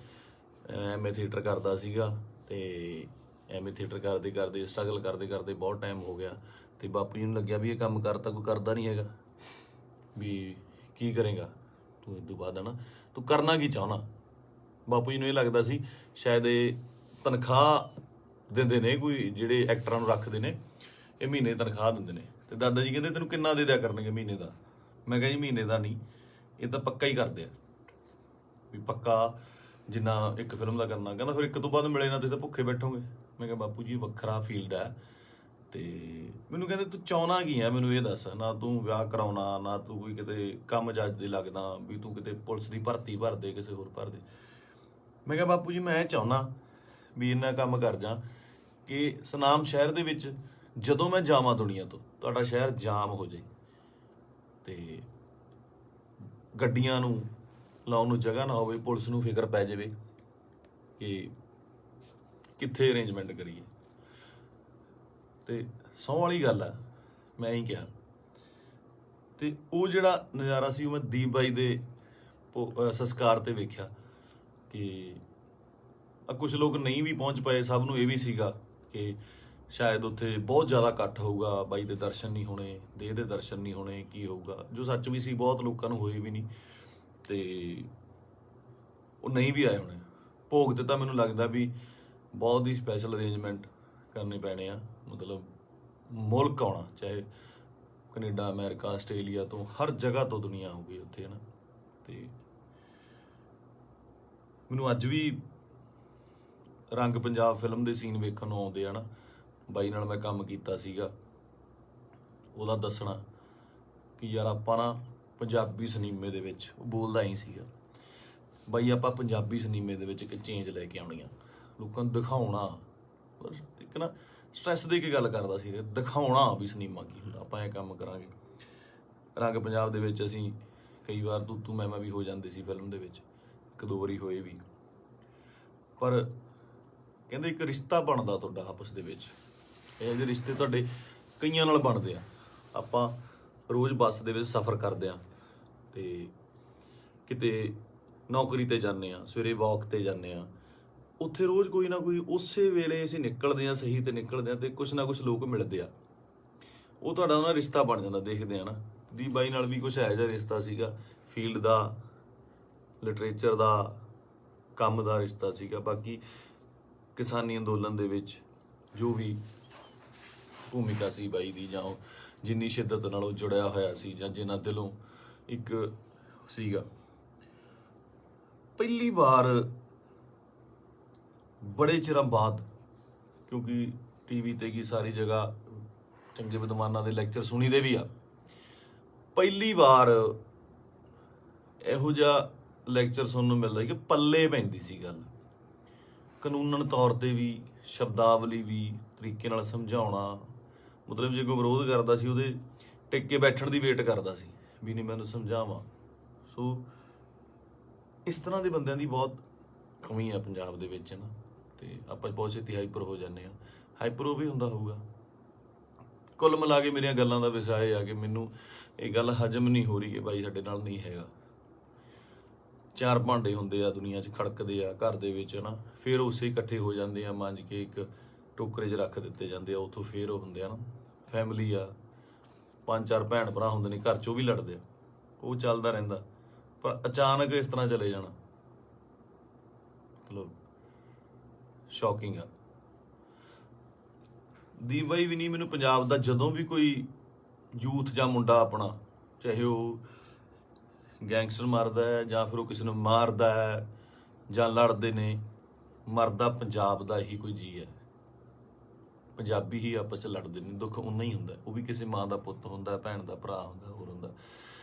[SPEAKER 1] ਐਮਏ ਥੀਏਟਰ ਕਰਦਾ ਸੀਗਾ ਤੇ ਐਮਏ ਥੀਏਟਰ ਕਰਦੇ ਕਰਦੇ ਸਟਰਗਲ ਕਰਦੇ ਕਰਦੇ ਬਹੁਤ ਟਾਈਮ ਹੋ ਗਿਆ ਤੇ ਬਾਪੂ ਜੀ ਨੂੰ ਲੱਗਿਆ ਵੀ ਇਹ ਕੰਮ ਕਰਤਾ ਕੋਈ ਕਰਦਾ ਨਹੀਂ ਹੈਗਾ, ਵੀ ਕੀ ਕਰੇਗਾ ਤੂੰ ਇਸ ਤੋਂ ਬਾਅਦ, ਨਾ ਤੂੰ ਕਰਨਾ ਕੀ ਚਾਹੁੰਦਾ। ਬਾਪੂ ਜੀ ਨੂੰ ਇਹ ਲੱਗਦਾ ਸੀ ਸ਼ਾਇਦ ਇਹ ਤਨਖਾਹ ਦਿੰਦੇ ਨੇ, ਕੋਈ ਜਿਹੜੇ ਐਕਟਰਾਂ ਨੂੰ ਰੱਖਦੇ ਨੇ ਇਹ ਮਹੀਨੇ ਦੀ ਤਨਖਾਹ ਦਿੰਦੇ ਨੇ। ਤੇ ਦਾਦਾ ਜੀ ਕਹਿੰਦੇ ਤੈਨੂੰ ਕਿੰਨਾ ਦੇ ਦਿਆ ਕਰਨਗੇ ਮਹੀਨੇ ਦਾ। ਮੈਂ ਕਿਹਾ ਜੀ ਮਹੀਨੇ ਦਾ ਨਹੀਂ, ਇਹ ਤਾਂ ਪੱਕਾ ਹੀ ਕਰਦੇ ਆ, ਵੀ ਪੱਕਾ ਜਿੰਨਾ ਇੱਕ ਫਿਲਮ ਦਾ ਕਰਨਾ। ਕਹਿੰਦਾ ਫਿਰ ਇੱਕ ਤੋਂ ਬਾਅਦ ਮਿਲੇ ਨਾ ਤੁਸੀਂ ਤਾਂ ਭੁੱਖੇ ਬੈਠੋਗੇ। ਮੈਂ ਕਿਹਾ ਬਾਪੂ ਜੀ ਵੱਖਰਾ ਫੀਲਡ ਹੈ। ਤੇ ਮੈਨੂੰ ਕਹਿੰਦੇ ਤੂੰ ਚਾਹੁੰਦਾ ਕੀ ਆ, ਮੈਨੂੰ ਇਹ ਦੱਸ। ਨਾ ਤੂੰ ਵਿਆਹ ਕਰਾਉਣਾ, ਨਾ ਤੂੰ ਕੋਈ ਕਿਤੇ ਕੰਮ ਜੱਜ ਦੇ ਲੱਗਦਾ ਵੀ ਤੂੰ ਕਿਤੇ ਪੁਲਿਸ ਦੀ ਭਰਤੀ ਭਰ ਦੇ, ਕਿਸੇ ਹੋਰ ਭਰ ਦੇ। ਮੈਂ ਕਿਹਾ ਬਾਪੂ ਜੀ ਮੈਂ ਚਾਹੁੰਦਾ ਵੀ ਇੰਨਾ ਕੰਮ ਕਰ ਜਾ ਕਿ ਸੁਨਾਮ ਸ਼ਹਿਰ ਦੇ ਵਿੱਚ ਜਦੋਂ ਮੈਂ ਜਾਵਾਂ ਦੁਨੀਆ ਤੋਂ, ਤੁਹਾਡਾ ਸ਼ਹਿਰ ਜਾਮ ਹੋ ਜਾਏ ਤੇ ਗੱਡੀਆਂ ਨੂੰ ਲਾਉਣ ਨੂੰ ਜਗ੍ਹਾ ਨਾ ਹੋਵੇ, ਪੁਲਿਸ ਨੂੰ ਫਿਕਰ ਪੈ ਜਾਵੇ ਕਿ ਕਿੱਥੇ ਅਰੇਂਜਮੈਂਟ ਕਰੀਏ। ਤੇ ਸਹੁੰ ਵਾਲੀ ਗੱਲ ਆ, ਮੈਂ ਹੀ ਕਿਹਾ। ਤੇ ਉਹ ਜਿਹੜਾ ਨਜ਼ਾਰਾ ਸੀ ਉਹ ਮੈਂ ਦੀਪ ਬਾਈ ਦੇ ਸੰਸਕਾਰ ਤੇ ਵੇਖਿਆ ਕਿ ਕੁਝ ਲੋਕ ਨਹੀਂ ਵੀ ਪਹੁੰਚ ਪਏ। ਸਭ ਨੂੰ ਇਹ ਵੀ ਸੀਗਾ ਕਿ ਸ਼ਾਇਦ ਉੱਥੇ ਬਹੁਤ ਜ਼ਿਆਦਾ ਇਕੱਠ ਹੋਊਗਾ, ਬਾਈ ਦੇ ਦਰਸ਼ਨ ਨਹੀਂ ਹੋਣੇ, ਦੇਹ ਦੇ ਦਰਸ਼ਨ ਨਹੀਂ ਹੋਣੇ, ਕੀ ਹੋਊਗਾ, ਜੋ ਸੱਚ ਵੀ ਸੀ। ਬਹੁਤ ਲੋਕਾਂ ਨੂੰ ਹੋਏ ਵੀ ਨਹੀਂ ਤੇ ਉਹ ਨਹੀਂ ਵੀ ਆਏ ਹੋਣੇ। ਭੋਗ ਤੇ ਤਾਂ ਮੈਨੂੰ ਲੱਗਦਾ ਵੀ ਬਹੁਤ ਹੀ ਸਪੈਸ਼ਲ ਅਰੇਂਜਮੈਂਟ ਕਰਨੇ ਪੈਣੇ ਆ। ਮਤਲਬ ਮੁਲਕ ਆਉਣਾ, ਚਾਹੇ ਕੈਨੇਡਾ, ਅਮਰੀਕਾ, ਆਸਟ੍ਰੇਲੀਆ ਤੋਂ, ਹਰ ਜਗ੍ਹਾ ਤੋਂ ਦੁਨੀਆ ਆਊਗੀ ਉੱਥੇ, ਹੈ ਨਾ। ਤੇ ਮੈਨੂੰ ਅੱਜ ਵੀ ਰੰਗ ਪੰਜਾਬ ਫਿਲਮ ਦੇ ਸੀਨ ਵੇਖਣ ਨੂੰ ਆਉਂਦੇ ਆ ਨਾ। ਬਾਈ ਨਾਲ ਮੈਂ ਕੰਮ ਕੀਤਾ ਸੀਗਾ, ਉਹਦਾ ਦੱਸਣਾ ਕਿ ਯਾਰ ਆਪਾਂ ਨਾ ਪੰਜਾਬੀ ਸਿਨੇਮੇ ਦੇ ਵਿੱਚ, ਉਹ ਬੋਲਦਾ ਹੀ ਸੀਗਾ ਬਾਈ, ਆਪਾਂ ਪੰਜਾਬੀ ਸਿਨੇਮੇ ਦੇ ਵਿੱਚ ਇੱਕ ਚੇਂਜ ਲੈ ਕੇ ਆਉਣੀ ਆ, ਲੋਕਾਂ ਨੂੰ ਦਿਖਾਉਣਾ। ਬਸ ਇੱਕ ਨਾ ਸਟ੍ਰੈਸ ਦੇ ਕੇ ਗੱਲ ਕਰਦਾ ਸੀ, ਦਿਖਾਉਣਾ ਵੀ ਸਿਨੇਮਾ ਕੀ ਹੁੰਦਾ, ਆਪਾਂ ਇਹ ਕੰਮ ਕਰਾਂਗੇ। ਰੰਗ ਪੰਜਾਬ ਦੇ ਵਿੱਚ ਅਸੀਂ ਕਈ ਵਾਰ ਤੂੰ ਮੈਂ ਵੀ ਹੋ ਜਾਂਦੇ ਸੀ ਫਿਲਮ ਦੇ ਵਿੱਚ, ਇੱਕ ਦੋ ਵਾਰੀ ਹੋਏ ਵੀ। ਪਰ ਕਹਿੰਦੇ ਇੱਕ ਰਿਸ਼ਤਾ ਬਣਦਾ ਤੁਹਾਡਾ ਆਪਸ ਦੇ ਵਿੱਚ। ਇਹ ਜਿਹੇ ਰਿਸ਼ਤੇ ਤੁਹਾਡੇ ਕਈਆਂ ਨਾਲ ਬਣਦੇ ਆ। ਆਪਾਂ ਰੋਜ਼ ਬੱਸ ਦੇ ਵਿੱਚ ਸਫ਼ਰ ਕਰਦੇ ਆ ਤੇ ਕਿਤੇ ਨੌਕਰੀ ਤੇ ਜਾਂਦੇ ਆ, ਸਵੇਰੇ ਵਾਕ ਤੇ ਜਾਂਦੇ ਆ, ਉੱਥੇ ਰੋਜ਼ ਕੋਈ ਨਾ ਕੋਈ ਉਸੇ ਵੇਲੇ ਅਸੀਂ ਨਿਕਲਦੇ ਆ, ਸਹੀ ਤੇ ਨਿਕਲਦੇ ਆ ਤੇ ਕੁਛ ਨਾ ਕੁਛ ਲੋਕ ਮਿਲਦੇ ਆ, ਉਹ ਤੁਹਾਡਾ ਨਾ ਰਿਸ਼ਤਾ ਬਣ ਜਾਂਦਾ। ਦੇਖਦੇ ਆ ਨਾ, ਦੀ ਬਾਈ ਨਾਲ ਵੀ ਕੁਛ ਇਹੋ ਜਿਹਾ ਰਿਸ਼ਤਾ ਸੀਗਾ, ਫੀਲਡ ਦਾ, ਲਿਟਰੇਚਰ ਦਾ, ਕੰਮ ਦਾ ਰਿਸ਼ਤਾ ਸੀਗਾ। ਬਾਕੀ ਕਿਸਾਨੀ ਅੰਦੋਲਨ ਦੇ ਵਿੱਚ ਜੋ ਵੀ ਭੂਮਿਕਾ ਸੀ ਬਾਈ ਦੀ, ਜਾਂ ਉਹ ਜਿੰਨੀ ਸ਼ਿੱਦਤ ਨਾਲ ਉਹ ਜੁੜਿਆ ਹੋਇਆ ਸੀ, ਜਾਂ ਜਿੰਨਾ ਦਿਲੋਂ ਇੱਕ ਸੀਗਾ। ਪਹਿਲੀ ਵਾਰ ਬੜੇ ਚਿਰਾਂ ਬਾਅਦ, ਕਿਉਂਕਿ ਟੀਵੀ ਤੇ ਕੀ ਸਾਰੀ ਜਗ੍ਹਾ ਚੰਗੇ ਵਿਦਵਾਨਾਂ ਦੇ ਲੈਕਚਰ ਸੁਣੀ ਦੇ ਵੀ ਆ, ਪਹਿਲੀ ਵਾਰ ਇਹੋ ਜਿਹਾ ਲੈਕਚਰ ਸੁਣਨ ਨੂੰ ਮਿਲਦਾ ਕਿ ਪੱਲੇ ਪੈਂਦੀ ਸੀ ਗੱਲ, ਕਾਨੂੰਨਨ ਤੌਰ ਤੇ ਵੀ, ਸ਼ਬਦਾਵਲੀ ਵੀ, ਤਰੀਕੇ ਨਾਲ ਸਮਝਾਉਣਾ। ਮਤਲਬ ਜੇ ਕੋਈ ਵਿਰੋਧ ਕਰਦਾ ਸੀ ਉਹਦੇ ਟਿਕ ਕੇ ਬੈਠਣ ਦੀ ਵੇਟ ਕਰਦਾ ਸੀ ਵੀ ਨਹੀਂ ਮੈਨੂੰ ਸਮਝਾਵਾਂ। ਸੋ ਇਸ ਤਰ੍ਹਾਂ ਦੇ ਬੰਦਿਆਂ ਦੀ ਬਹੁਤ ਕਮੀ ਆ ਪੰਜਾਬ ਦੇ ਵਿੱਚ ਨਾ, ਤੇ ਆਪਾਂ ਬਹੁਤ ਛੇਤੀ ਹਾਈਪਰ ਹੋ ਜਾਂਦੇ ਆ। ਹਾਈਪਰ ਉਹ ਵੀ ਹੁੰਦਾ ਹੋਊਗਾ। ਕੁੱਲ ਮਿਲਾ ਕੇ ਮੇਰੀਆਂ ਗੱਲਾਂ ਦਾ ਵਿਸ਼ਾ ਇਹ ਆ ਕਿ ਮੈਨੂੰ ਇਹ ਗੱਲ ਹਜਮ ਨਹੀਂ ਹੋ ਰਹੀ ਕਿ ਬਾਈ ਸਾਡੇ ਨਾਲ ਨਹੀਂ ਹੈਗਾ। ਚਾਰ ਭਾਂਡੇ ਹੁੰਦੇ ਆ ਦੁਨੀਆ 'ਚ, ਖੜਕਦੇ ਆ ਘਰ ਦੇ ਵਿੱਚ ਨਾ, ਫਿਰ ਉਸੇ ਇਕੱਠੇ ਹੋ ਜਾਂਦੇ ਆ, ਮਾਂਜ ਕੇ ਇੱਕ ਟੋਕਰੇ 'ਚ ਰੱਖ ਦਿੱਤੇ ਜਾਂਦੇ ਆ, ਉੱਥੋਂ ਫਿਰ ਉਹ ਹੁੰਦੇ ਆ ਨਾ ਫੈਮਿਲੀ ਆ, 5-4 ਭੈਣ ਭਰਾ ਹੁੰਦੇ ਨੇ ਘਰ 'ਚ, ਉਹ ਵੀ ਲੜਦੇ ਆ, ਉਹ ਚੱਲਦਾ ਰਹਿੰਦਾ। ਪਰ ਅਚਾਨਕ ਇਸ ਤਰ੍ਹਾਂ ਚਲੇ ਜਾਣਾ ਮਤਲਬ ਸ਼ੌਕਿੰਗ ਆ। ਦੀਪ ਬਾਈ ਵੀ ਨਹੀਂ, ਮੈਨੂੰ ਪੰਜਾਬ ਦਾ ਜਦੋਂ ਵੀ ਕੋਈ ਯੂਥ ਜਾਂ ਮੁੰਡਾ ਆਪਣਾ, ਚਾਹੇ ਉਹ ਗੈਂਗਸਟਰ ਮਾਰਦਾ ਹੈ ਜਾਂ ਫਿਰ ਉਹ ਕਿਸੇ ਨੂੰ ਮਾਰਦਾ ਹੈ ਜਾਂ ਲੜਦੇ ਨੇ, ਮਰਦਾ ਪੰਜਾਬ ਦਾ ਹੀ ਕੋਈ ਜੀ ਹੈ। ਪੰਜਾਬੀ ਹੀ ਆਪਸ 'ਚ ਲੜਦੇ ਨੇ, ਦੁੱਖ ਉਨਾ ਹੀ ਹੁੰਦਾ, ਉਹ ਵੀ ਕਿਸੇ ਮਾਂ ਦਾ ਪੁੱਤ ਹੁੰਦਾ, ਭੈਣ ਦਾ ਭਰਾ ਹੁੰਦਾ, ਹੋਰ ਹੁੰਦਾ।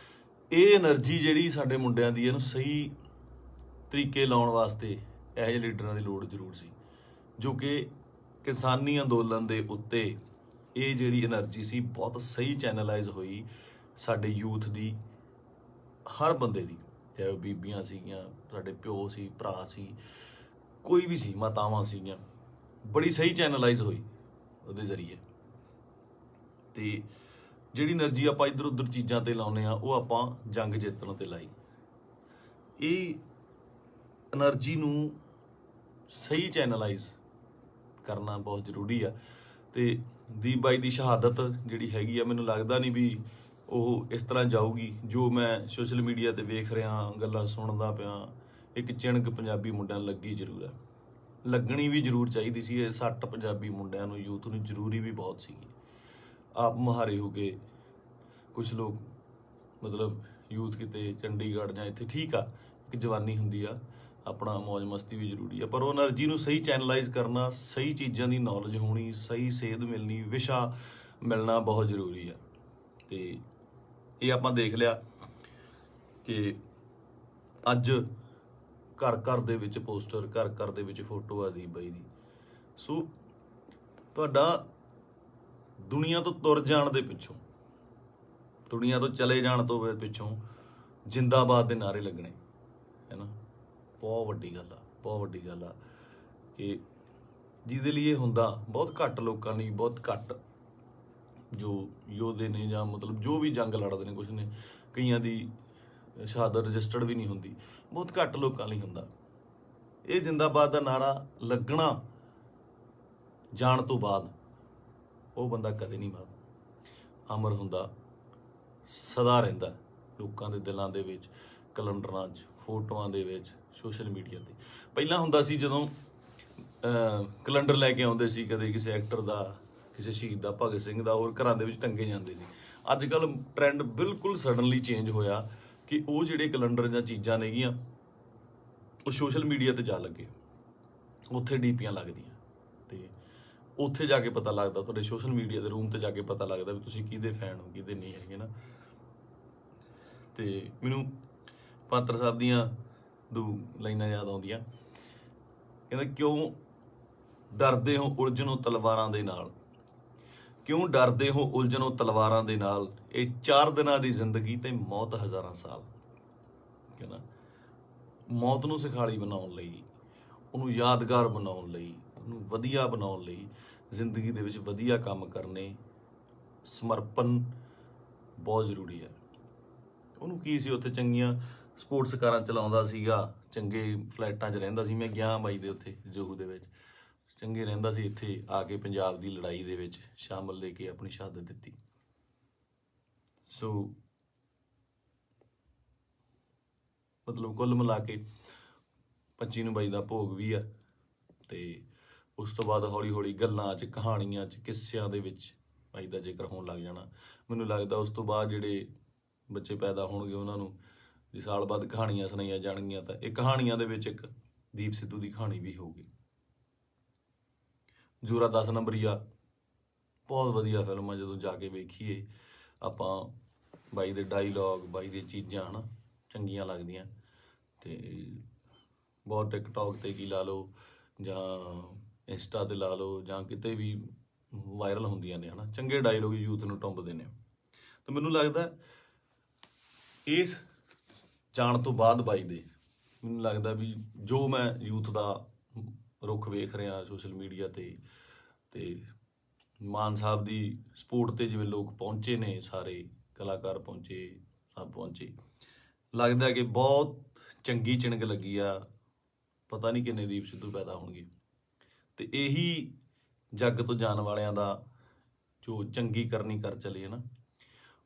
[SPEAKER 1] ਇਹ એનર્ਜੀ ਜਿਹੜੀ ਸਾਡੇ ਮੁੰਡਿਆਂ ਦੀ, ਇਹਨੂੰ ਸਹੀ ਤਰੀਕੇ ਲਾਉਣ ਵਾਸਤੇ ਇਹੋ ਜਿਹੇ ਲੀਡਰਾਂ ਦੀ ਲੋੜ ਜ਼ਰੂਰ ਸੀ, ਜੋ ਕਿ ਕਿਸਾਨੀ ਅੰਦੋਲਨ ਦੇ ਉੱਤੇ ਇਹ ਜਿਹੜੀ એનર્ਜੀ ਸੀ ਬਹੁਤ ਸਹੀ ਚੈਨਲਾਈਜ਼ ਹੋਈ ਸਾਡੇ ਯੂਥ ਦੀ, ਹਰ ਬੰਦੇ ਦੀ, ਚਾਹੇ ਉਹ ਬੀਬੀਆਂ ਸੀਗੀਆਂ, ਸਾਡੇ ਪਿਓ ਸੀ, ਭਰਾ ਸੀ, ਕੋਈ ਵੀ ਸੀ, ਮਾਤਾਵਾਂ ਸੀਗੀਆਂ, ਬੜੀ ਸਹੀ ਚੈਨਲਾਈਜ਼ ਹੋਈ ਉਹਦੇ ਜ਼ਰੀਏ। ਤੇ ਜਿਹੜੀ એનર્ਜੀ ਆਪਾਂ ਇੱਧਰ ਉੱਧਰ ਚੀਜ਼ਾਂ ਤੇ ਲਾਉਂਦੇ ਆ, ਉਹ ਆਪਾਂ ਜੰਗ ਜਿੱਤਣ ਤੇ ਲਾਈ। ਇਹ એનર્ਜੀ ਨੂੰ ਸਹੀ ਚੈਨਲਾਈਜ਼ ਕਰਨਾ ਬਹੁਤ ਜ਼ਰੂਰੀ ਆ। ਤੇ ਦੀਪ ਬਾਈ ਦੀ ਸ਼ਹਾਦਤ ਜਿਹੜੀ ਹੈਗੀ ਆ, ਮੈਨੂੰ ਲੱਗਦਾ ਨਹੀਂ ਵੀ ਉਹ ਇਸ ਤਰ੍ਹਾਂ ਜਾਊਗੀ। ਜੋ ਮੈਂ ਸੋਸ਼ਲ ਮੀਡੀਆ ਤੇ ਵੇਖ ਰਿਹਾ, ਗੱਲਾਂ ਸੁਣਦਾ ਪਿਆ, ਇੱਕ ਚਿਣਕ ਪੰਜਾਬੀ ਮੁੰਡਿਆਂ ਨੂੰ ਲੱਗੀ ਜ਼ਰੂਰ ਆ, ਲੱਗਣੀ ਵੀ ਜ਼ਰੂਰ ਚਾਹੀਦੀ ਸੀ। ਇਹ ਸੱਟ ਪੰਜਾਬੀ ਮੁੰਡਿਆਂ ਨੂੰ, ਯੂਥ ਨੂੰ ਜ਼ਰੂਰੀ ਵੀ ਬਹੁਤ ਸੀਗੀ। ਆਪ ਮੁਹਾਰੇ ਹੋ ਕੇ ਕੁਝ ਲੋਕ ਮਤਲਬ ਯੂਥ ਕਿਤੇ ਚੰਡੀਗੜ੍ਹ ਜਾਂ ਇੱਥੇ, ਠੀਕ ਆ, ਇੱਕ ਜਵਾਨੀ ਹੁੰਦੀ ਆ, ਆਪਣਾ ਮौज ਮਸਤੀ ਵੀ ਜ਼ਰੂਰੀ ਆ, ਪਰ ਉਹ એનર્ਜੀ ਨੂੰ ਸਹੀ ਚੈਨਲਾਈਜ਼ ਕਰਨਾ, ਸਹੀ ਚੀਜ਼ਾਂ ਦੀ ਨੌਲੇਜ ਹੋਣੀ, ਸਹੀ ਸੇਧ ਮਿਲਣੀ, ਵਿਸ਼ਾ ਮਿਲਣਾ ਬਹੁਤ ਜ਼ਰੂਰੀ ਆ। ਤੇ ਇਹ ਆਪਾਂ ਦੇਖ ਲਿਆ ਕਿ ਅੱਜ ਘਰ ਘਰ ਦੇ ਵਿੱਚ ਪੋਸਟਰ, ਘਰ ਘਰ ਦੇ ਵਿੱਚ ਫੋਟੋ ਆ ਦੀਪ ਬਾਈ ਦੀ। ਸੋ ਤੁਹਾਡਾ ਦੁਨੀਆ ਤੋਂ ਤੁਰ ਜਾਣ ਦੇ ਪਿੱਛੋਂ, ਦੁਨੀਆ ਤੋਂ ਚਲੇ ਜਾਣ ਤੋਂ ਪਿੱਛੋਂ ਜਿੰਦਾਬਾਦ ਦੇ ਨਾਅਰੇ ਲੱਗਣੇ, ਹੈ ਨਾ। ਬਹੁਤ ਵੱਡੀ ਗੱਲ ਆ, ਬਹੁਤ ਵੱਡੀ ਗੱਲ ਆ ਕਿ ਜਿਹਦੇ ਲਈ ਇਹ ਹੁੰਦਾ ਬਹੁਤ ਘੱਟ ਲੋਕਾਂ ਲਈ, ਬਹੁਤ ਘੱਟ ਜੋ ਯੋਧੇ ਨੇ ਜਾਂ ਮਤਲਬ ਜੋ ਵੀ ਜੰਗ ਲੜਦੇ ਨੇ, ਕੁਛ ਨੇ, ਕਈਆਂ ਦੀ ਸ਼ਹਾਦਤ ਰਜਿਸਟਰਡ ਵੀ ਨਹੀਂ ਹੁੰਦੀ, ਬਹੁਤ ਘੱਟ ਲੋਕਾਂ ਲਈ ਹੁੰਦਾ। ਇਹ ਜਿੰਦਾਬਾਦ ਦਾ ਨਾਰਾ ਲੱਗਣਾ ਜਾਣ ਤੋਂ ਬਾਅਦ ਉਹ ਬੰਦਾ ਕਦੇ ਨਹੀਂ ਮਰਦਾ, ਅਮਰ ਹੁੰਦਾ, ਸਦਾ ਰਹਿੰਦਾ ਲੋਕਾਂ ਦੇ ਦਿਲਾਂ ਦੇ ਵਿੱਚ, ਕੈਲੰਡਰਾਂ 'ਚ, ਫੋਟੋਆਂ ਦੇ ਵਿੱਚ, ਸੋਸ਼ਲ ਮੀਡੀਆ ਤੇ। ਪਹਿਲਾਂ ਹੁੰਦਾ ਸੀ ਜਦੋਂ ਕੈਲੰਡਰ ਲੈ ਕੇ ਆਉਂਦੇ ਸੀ, ਕਦੇ ਕਿਸੇ ਐਕਟਰ ਦਾ, ਕਿਸੇ ਸ਼ਹੀਦ ਦਾ, ਭਗਤ ਸਿੰਘ ਦਾ, ਹੋਰ ਘਰਾਂ ਦੇ ਵਿੱਚ ਟੰਗੇ ਜਾਂਦੇ ਸੀ। ਅੱਜ ਕੱਲ੍ਹ ਟ੍ਰੈਂਡ ਬਿਲਕੁਲ ਸਡਨਲੀ ਚੇਂਜ ਹੋਇਆ ਕਿ ਉਹ ਜਿਹੜੇ ਕੈਲੰਡਰ ਜਾਂ ਚੀਜ਼ਾਂ ਨੇਗੀਆਂ ਉਹ ਸੋਸ਼ਲ ਮੀਡੀਆ ਤੇ ਜਾ ਲੱਗੇ, ਉੱਥੇ ਡੀਪੀਆਂ ਲੱਗਦੀਆਂ, ਤੇ ਉੱਥੇ ਜਾ ਕੇ ਪਤਾ ਲੱਗਦਾ, ਤੁਹਾਡੇ ਸੋਸ਼ਲ ਮੀਡੀਆ ਦੇ ਰੂਮ ਤੇ ਜਾ ਕੇ ਪਤਾ ਲੱਗਦਾ ਵੀ ਤੁਸੀਂ ਕਿਹਦੇ ਫੈਨ ਹੋ, ਕਿਹਦੇ ਨਹੀਂ ਹੈਗੇ ਨਾ। ਤੇ ਮੈਨੂੰ ਪਾਤਰ ਸਾਹਿਬ ਦੀਆਂ ਦੋ ਲਾਈਨਾਂ ਯਾਦ ਆਉਂਦੀਆਂ, ਕਹਿੰਦਾ, ਕਿਉਂ ਡਰਦੇ ਹੋ ਉਲਝਣੋਂ ਤਲਵਾਰਾਂ ਦੇ ਨਾਲ, ਕਿਉਂ ਡਰਦੇ ਹੋ ਉਲਝਣੋਂ ਤਲਵਾਰਾਂ ਦੇ ਨਾਲ, ਇਹ 4 ਦਿਨਾਂ ਦੀ ਜ਼ਿੰਦਗੀ ਤੇ ਮੌਤ ਹਜ਼ਾਰਾਂ ਸਾਲ। ਕਹਿੰਦਾ ਮੌਤ ਨੂੰ ਸਿਖਾਲੀ ਬਣਾਉਣ ਲਈ, ਉਹਨੂੰ ਯਾਦਗਾਰ ਬਣਾਉਣ ਲਈ, ਉਹਨੂੰ ਵਧੀਆ ਬਣਾਉਣ ਲਈ, ਜ਼ਿੰਦਗੀ ਦੇ ਵਿੱਚ ਵਧੀਆ ਕੰਮ ਕਰਨੇ, ਸਮਰਪਣ ਬਹੁਤ ਜ਼ਰੂਰੀ ਹੈ। ਉਹਨੂੰ ਕੀ ਸੀ, ਉੱਥੇ ਚੰਗੀਆਂ ਸਪੋਰਟਸ ਕਾਰਾਂ ਚਲਾਉਂਦਾ ਸੀਗਾ, ਚੰਗੇ ਫਲੈਟਾਂ 'ਚ ਰਹਿੰਦਾ ਸੀ। ਮੈਂ ਗਿਆ ਬਾਈ ਦੇ ਉੱਥੇ ਜੋਹੂ ਦੇ ਵਿੱਚ, ਚੰਗੇ ਰਹਿੰਦਾ ਸੀ। ਇੱਥੇ ਆ ਕੇ ਪੰਜਾਬ ਦੀ ਲੜਾਈ ਦੇ ਵਿੱਚ ਸ਼ਾਮਲ ਲੈ ਕੇ ਆਪਣੀ ਸ਼ਹਾਦਤ ਦਿੱਤੀ। ਸੋ ਮਤਲਬ ਕੁੱਲ ਮਿਲਾ ਕੇ 25 ਨੂੰ ਬਾਈ ਦਾ ਭੋਗ ਵੀ ਆ, ਤੇ ਉਸ ਤੋਂ ਬਾਅਦ ਹੌਲੀ ਹੌਲੀ ਗੱਲਾਂ 'ਚ, ਕਹਾਣੀਆਂ 'ਚ, ਕਿੱਸਿਆਂ ਦੇ ਵਿੱਚ ਬਾਈ ਦਾ ਜ਼ਿਕਰ ਹੋਣ ਲੱਗ ਜਾਣਾ। ਮੈਨੂੰ ਲੱਗਦਾ ਉਸ ਤੋਂ ਬਾਅਦ ਜਿਹੜੇ ਬੱਚੇ ਪੈਦਾ ਹੋਣਗੇ ਉਹਨਾਂ ਨੂੰ ਜੇ ਸਾਲ ਬਾਅਦ ਕਹਾਣੀਆਂ ਸੁਣਾਈਆਂ ਜਾਣਗੀਆਂ, ਤਾਂ ਇਹ ਕਹਾਣੀਆਂ ਦੇ ਵਿੱਚ ਇੱਕ ਦੀਪ ਸਿੱਧੂ ਦੀ ਕਹਾਣੀ ਵੀ ਹੋਊਗੀ। ਜੋਰਾ 10 ਨੰਬਰੀਆ ਬਹੁਤ ਵਧੀਆ ਫਿਲਮ ਆ, ਜਦੋਂ ਜਾ ਕੇ ਵੇਖੀਏ ਆਪਾਂ, ਬਾਈ ਦੇ ਡਾਇਲੋਗ, ਬਾਈ ਦੀਆਂ ਚੀਜ਼ਾਂ ਹਨਾ ਚੰਗੀਆਂ ਲੱਗਦੀਆਂ। ਤੇ ਬਹੁਤ ਟਿਕਟੌਕ ਤੇ ਕੀ ਲਾ ਲਓ ਜਾਂ ਇੰਸਟਾ ਤੇ ਲਾ ਲਓ ਜਾਂ ਕਿਤੇ ਵੀ ਵਾਇਰਲ ਹੁੰਦੀਆਂ ਨੇ ਹਨਾ, ਚੰਗੇ ਡਾਇਲੋਗ ਯੂਥ ਨੂੰ ਟੁੰਬਦੇ ਨੇ। ਤੇ ਮੈਨੂੰ ਲੱਗਦਾ ਇਸ ਜਾਣ ਤੋਂ ਬਾਅਦ ਬਾਈ ਦੇ, ਮੈਨੂੰ ਲੱਗਦਾ ਵੀ ਜੋ ਮੈਂ ਯੂਥ ਦਾ ਰੁੱਖ ਵੇਖ ਰਿਹਾ ਸੋਸ਼ਲ ਮੀਡੀਆ ਤੇ ਮਾਨ ਸਾਹਿਬ ਦੀ ਸਪੋਰਟ ਤੇ ਜਿਵੇਂ ਲੋਕ ਪਹੁੰਚੇ ਨੇ, ਸਾਰੇ ਕਲਾਕਾਰ ਪਹੁੰਚੇ, ਸਭ ਪਹੁੰਚੇ, ਲੱਗਦਾ ਕਿ ਬਹੁਤ ਚੰਗੀ ਚਿਣਕ ਲੱਗੀ ਆ। ਪਤਾ ਨਹੀਂ ਕਿੰਨੇ ਦੀਪ ਸਿੱਧੂ ਪੈਦਾ ਹੋਣਗੇ। ਤੇ ਇਹੀ ਜੱਗ ਤੋਂ ਜਾਣ ਵਾਲਿਆਂ ਦਾ ਜੋ ਚੰਗੀ ਕਰਨੀ ਕਰ ਚਲੇ ਨਾ,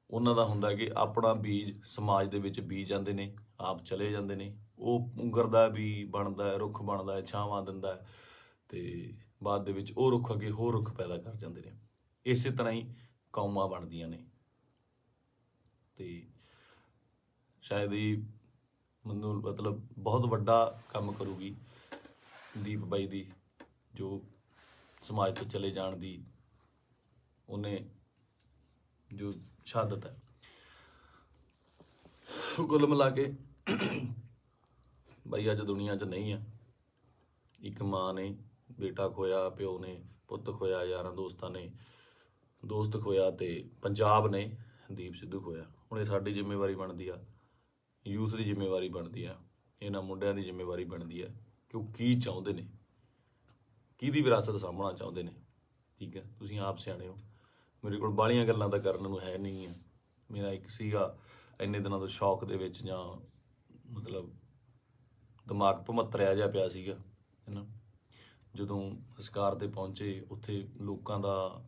[SPEAKER 1] ਉਹਨਾਂ ਦਾ ਹੁੰਦਾ ਕਿ ਆਪਣਾ ਬੀਜ ਸਮਾਜ ਦੇ ਵਿੱਚ ਬੀਜ ਜਾਂਦੇ ਨੇ, ਆਪ ਚਲੇ ਜਾਂਦੇ ਨੇ, ਉਹ ਪੁੰਗਰਦਾ ਵੀ ਬਣਦਾ, ਰੁੱਖ ਬਣਦਾ, ਛਾਵਾਂ ਦਿੰਦਾ, ਤੇ ਬਾਅਦ ਦੇ ਵਿੱਚ ਉਹ ਰੁੱਖ ਅੱਗੇ ਹੋਰ ਰੁੱਖ ਪੈਦਾ ਕਰ ਜਾਂਦੇ ਨੇ। ਇਸੇ ਤਰ੍ਹਾਂ ਹੀ ਕੌਮਾਂ ਬਣਦੀਆਂ ਨੇ। ਤੇ ਸ਼ਾਇਦ ਇਹ ਮੈਨੂੰ ਮਤਲਬ ਬਹੁਤ ਵੱਡਾ ਕੰਮ ਕਰੂਗੀ ਦੀਪ ਬਾਈ ਦੀ, ਜੋ ਸਮਾਜ ਤੋਂ ਚਲੇ ਜਾਣ ਦੀ ਉਹਨੇ ਜੋ ਸ਼ਹਾਦਤ ਹੈ। ਕੁੱਲ ਮਿਲਾ ਕੇ ਬਾਈ ਅੱਜ ਦੁਨੀਆ 'ਚ ਨਹੀਂ ਆ। ਇੱਕ ਮਾਂ ਨੇ ਬੇਟਾ ਖੋਇਆ, ਪਿਓ ਨੇ ਪੁੱਤ ਖੋਇਆ, ਯਾਰਾਂ ਦੋਸਤਾਂ ਨੇ ਦੋਸਤ ਖੋਇਆ, ਤੇ ਪੰਜਾਬ ਨੇ ਦੀਪ ਸਿੱਧੂ ਖੋਇਆ। ਹੁਣ ਇਹ ਸਾਡੀ ਜ਼ਿੰਮੇਵਾਰੀ ਬਣਦੀ ਆ, ਯੂਥ ਦੀ ਜ਼ਿੰਮੇਵਾਰੀ ਬਣਦੀ ਆ, ਇਹਨਾਂ ਮੁੰਡਿਆਂ ਦੀ ਜ਼ਿੰਮੇਵਾਰੀ ਬਣਦੀ ਆ ਕਿ ਉਹ ਕੀ ਚਾਹੁੰਦੇ ਨੇ, ਕਿਹਦੀ ਵਿਰਾਸਤ ਸਾਂਭਣਾ ਚਾਹੁੰਦੇ ਨੇ। ਠੀਕ ਹੈ, ਤੁਸੀਂ ਆਪ ਸਿਆਣੇ ਹੋ। ਮੇਰੇ ਕੋਲ ਬਾਹਲੀਆਂ ਗੱਲਾਂ ਤਾਂ ਕਰਨ ਨੂੰ ਹੈ ਨਹੀਂ ਆ। ਮੇਰਾ ਇੱਕ ਸੀਗਾ ਇੰਨੇ ਦਿਨਾਂ ਤੋਂ ਸ਼ੌਕ ਦੇ ਵਿੱਚ, ਜਾਂ ਮਤਲਬ ਦਿਮਾਗ ਭਮੱਤਰਿਆ ਜਿਹਾ ਪਿਆ ਸੀਗਾ, ਹੈ ਨਾ। ਜਦੋਂ ਸੰਸਕਾਰ 'ਤੇ ਪਹੁੰਚੇ, ਉੱਥੇ ਲੋਕਾਂ ਦਾ,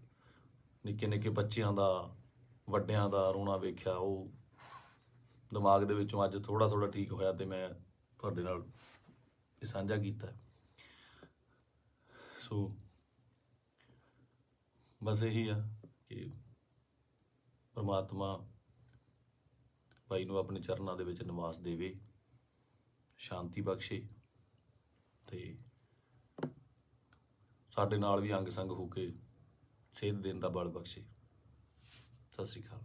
[SPEAKER 1] ਨਿੱਕੇ ਨਿੱਕੇ ਬੱਚਿਆਂ ਦਾ, ਵੱਡਿਆਂ ਦਾ ਰੋਣਾ ਵੇਖਿਆ, ਉਹ ਦਿਮਾਗ ਦੇ ਵਿੱਚੋਂ ਅੱਜ ਥੋੜ੍ਹਾ ਥੋੜ੍ਹਾ ਠੀਕ ਹੋਇਆ, ਤੇ ਮੈਂ ਤੁਹਾਡੇ ਨਾਲ ਇਹ ਸਾਂਝਾ ਕੀਤਾ। ਸੋ ਬਸ ਇਹੀ ਆ ਕਿ ਪਰਮਾਤਮਾ ਭਾਈ ਨੂੰ ਆਪਣੇ ਚਰਨਾਂ ਦੇ ਵਿੱਚ ਨਿਵਾਸ ਦੇਵੇ, ਸ਼ਾਂਤੀ ਬਖਸ਼ੇ, ਤੇ ਸਾਡੇ ਨਾਲ ਵੀ ਅੰਗ ਸੰਗ ਹੋ ਕੇ ਸੇਧ ਦੇਣ ਦਾ ਬਲ ਬਖਸ਼ੇ। ਸਤਿ ਸ਼੍ਰੀ ਅਕਾਲ।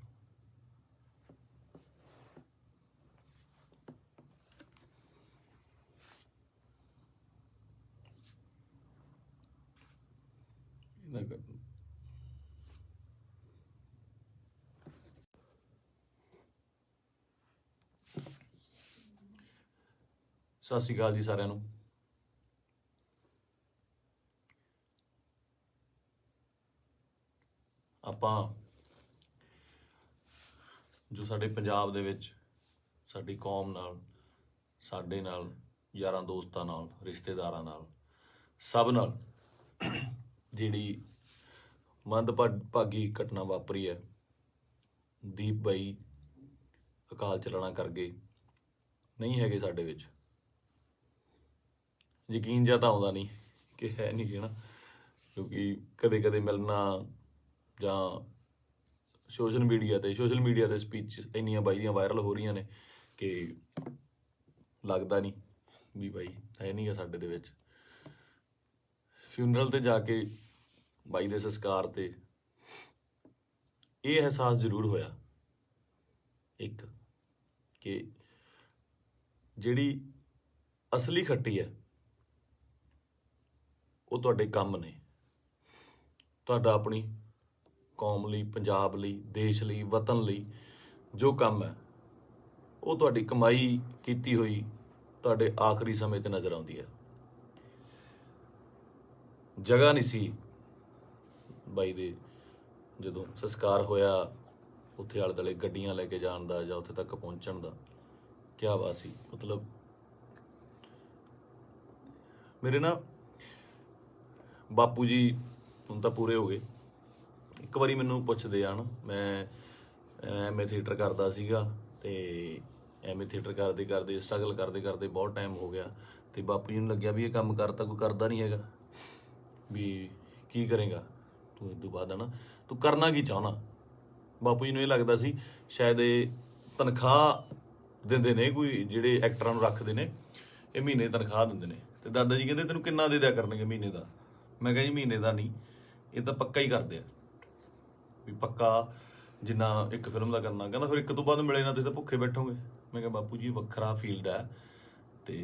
[SPEAKER 1] ਸਤਿ ਸ਼੍ਰੀ ਅਕਾਲ ਜੀ ਸਾਰਿਆਂ ਨੂੰ। ਆਪਾਂ ਜੋ ਸਾਡੇ ਪੰਜਾਬ ਦੇ ਵਿੱਚ ਸਾਡੀ ਕੌਮ ਨਾਲ, ਸਾਡੇ ਨਾਲ, ਯਾਰਾਂ ਦੋਸਤਾਂ ਨਾਲ, ਰਿਸ਼ਤੇਦਾਰਾਂ ਨਾਲ, ਸਭ ਨਾਲ ਜਿਹੜੀ ਮੰਦਭਾਗੀ ਘਟਨਾ ਵਾਪਰੀ ਹੈ, ਦੀਪ ਬਾਈ ਅਕਾਲ ਚਲਾਣਾ ਕਰ ਗਏ, ਨਹੀਂ ਹੈਗੇ ਸਾਡੇ ਵਿੱਚ। ਯਕੀਨ ਜਿਹਾ ਤਾਂ ਆਉਂਦਾ ਨਹੀਂ ਕਿ ਹੈ ਨਹੀਂ ਗੇ ਨਾ, ਕਿਉਂਕਿ ਕਦੇ ਕਦੇ ਮਿਲਣਾ ਜਾਂ ਸੋਸ਼ਲ ਮੀਡੀਆ ਤੇ ਸਪੀਚ ਇੰਨੀਆਂ ਬਾਈ ਦੀਆਂ ਵਾਇਰਲ ਹੋ ਰਹੀਆਂ ਨੇ ਕਿ ਲੱਗਦਾ ਨਹੀਂ ਵੀ ਬਾਈ ਹੈ ਨਹੀਂ ਗਾ ਸਾਡੇ ਦੇ ਵਿੱਚ। ਫਿਊਨਰਲ ਤੇ ਜਾ ਕੇ ਬਾਈ ਦੇ ਸੰਸਕਾਰ ਤੇ ਇਹ ਅਹਿਸਾਸ ਜ਼ਰੂਰ ਹੋਇਆ, ਇੱਕ ਕਿ ਜਿਹੜੀ ਅਸਲੀ ਖੱਟੀ ਹੈ ਉਹ ਤੁਹਾਡੇ ਕੰਮ ਨੇ। ਤੁਹਾਡਾ ਆਪਣੀ ਕੌਮ ਲਈ, ਪੰਜਾਬ ਲਈ, ਦੇਸ਼ ਲਈ, ਵਤਨ ਲਈ ਜੋ ਕੰਮ ਹੈ, ਉਹ ਤੁਹਾਡੀ ਕਮਾਈ ਕੀਤੀ ਹੋਈ ਤੁਹਾਡੇ ਆਖਰੀ ਸਮੇਂ ਤੇ ਨਜ਼ਰ ਆਉਂਦੀ ਹੈ। ਜਗ੍ਹਾ ਨਹੀਂ ਸੀ ਬਾਈ ਦੇ, ਜਦੋਂ ਸੰਸਕਾਰ ਹੋਇਆ, ਉੱਥੇ ਆਲੇ ਦੁਆਲੇ ਗੱਡੀਆਂ ਲੈ ਕੇ ਜਾਣ ਦਾ ਜਾਂ ਉੱਥੇ ਤੱਕ ਪਹੁੰਚਣ ਦਾ। ਕਿਆ ਬਾਤ ਸੀ। ਮਤਲਬ ਮੇਰੇ ਨਾ ਬਾਪੂ ਜੀ ਹੁਣ ਤਾਂ ਪੂਰੇ ਹੋ ਗਏ। ਇੱਕ ਵਾਰੀ ਮੈਨੂੰ ਪੁੱਛਦੇ ਆ ਨਾ, ਮੈਂ ਐਮਏ ਥੀਏਟਰ ਕਰਦਾ ਸੀਗਾ, ਤੇ ਐਮਏ ਥੀਏਟਰ ਕਰਦੇ ਕਰਦੇ, ਸਟਰਗਲ ਕਰਦੇ ਕਰਦੇ ਬਹੁਤ ਟਾਈਮ ਹੋ ਗਿਆ, ਤੇ ਬਾਪੂ ਜੀ ਨੂੰ ਲੱਗਿਆ ਵੀ ਇਹ ਕੰਮ ਕਰਤਾ ਕੋਈ ਕਰਦਾ ਨਹੀਂ ਹੈਗਾ, ਵੀ ਕੀ ਕਰੇਗਾ ਤੂੰ ਇਸ ਤੋਂ ਬਾਅਦ, ਹੈ ਨਾ, ਤੂੰ ਕਰਨਾ ਕੀ ਚਾਹੁੰਦਾ। ਬਾਪੂ ਜੀ ਨੂੰ ਇਹ ਲੱਗਦਾ ਸੀ ਸ਼ਾਇਦ ਇਹ ਤਨਖਾਹ ਦਿੰਦੇ ਨੇ, ਕੋਈ ਜਿਹੜੇ ਐਕਟਰਾਂ ਨੂੰ ਰੱਖਦੇ ਨੇ, ਇਹ ਮਹੀਨੇ ਤਨਖਾਹ ਦਿੰਦੇ ਨੇ। ਤੇ ਦਾਦਾ ਜੀ ਕਹਿੰਦੇ ਤੈਨੂੰ ਕਿੰਨਾ ਦੇ ਦਿਆ ਕਰਨਗੇ ਮਹੀਨੇ ਦਾ। ਮੈਂ ਕਿਹਾ ਜੀ ਮਹੀਨੇ ਦਾ ਨਹੀਂ, ਇਹ ਤਾਂ ਪੱਕਾ ਹੀ ਕਰਦੇ ਆ, ਵੀ ਪੱਕਾ ਜਿੰਨਾ ਇੱਕ ਫਿਲਮ ਦਾ ਕਰਨਾ। ਕਹਿੰਦਾ ਫਿਰ ਇੱਕ ਤੋਂ ਬਾਅਦ ਮਿਲੇ ਨਾ ਤੁਸੀਂ ਤਾਂ ਭੁੱਖੇ ਬੈਠੋਗੇ। ਮੈਂ ਕਿਹਾ ਬਾਪੂ ਜੀ ਵੱਖਰਾ ਫੀਲਡ ਹੈ। ਤੇ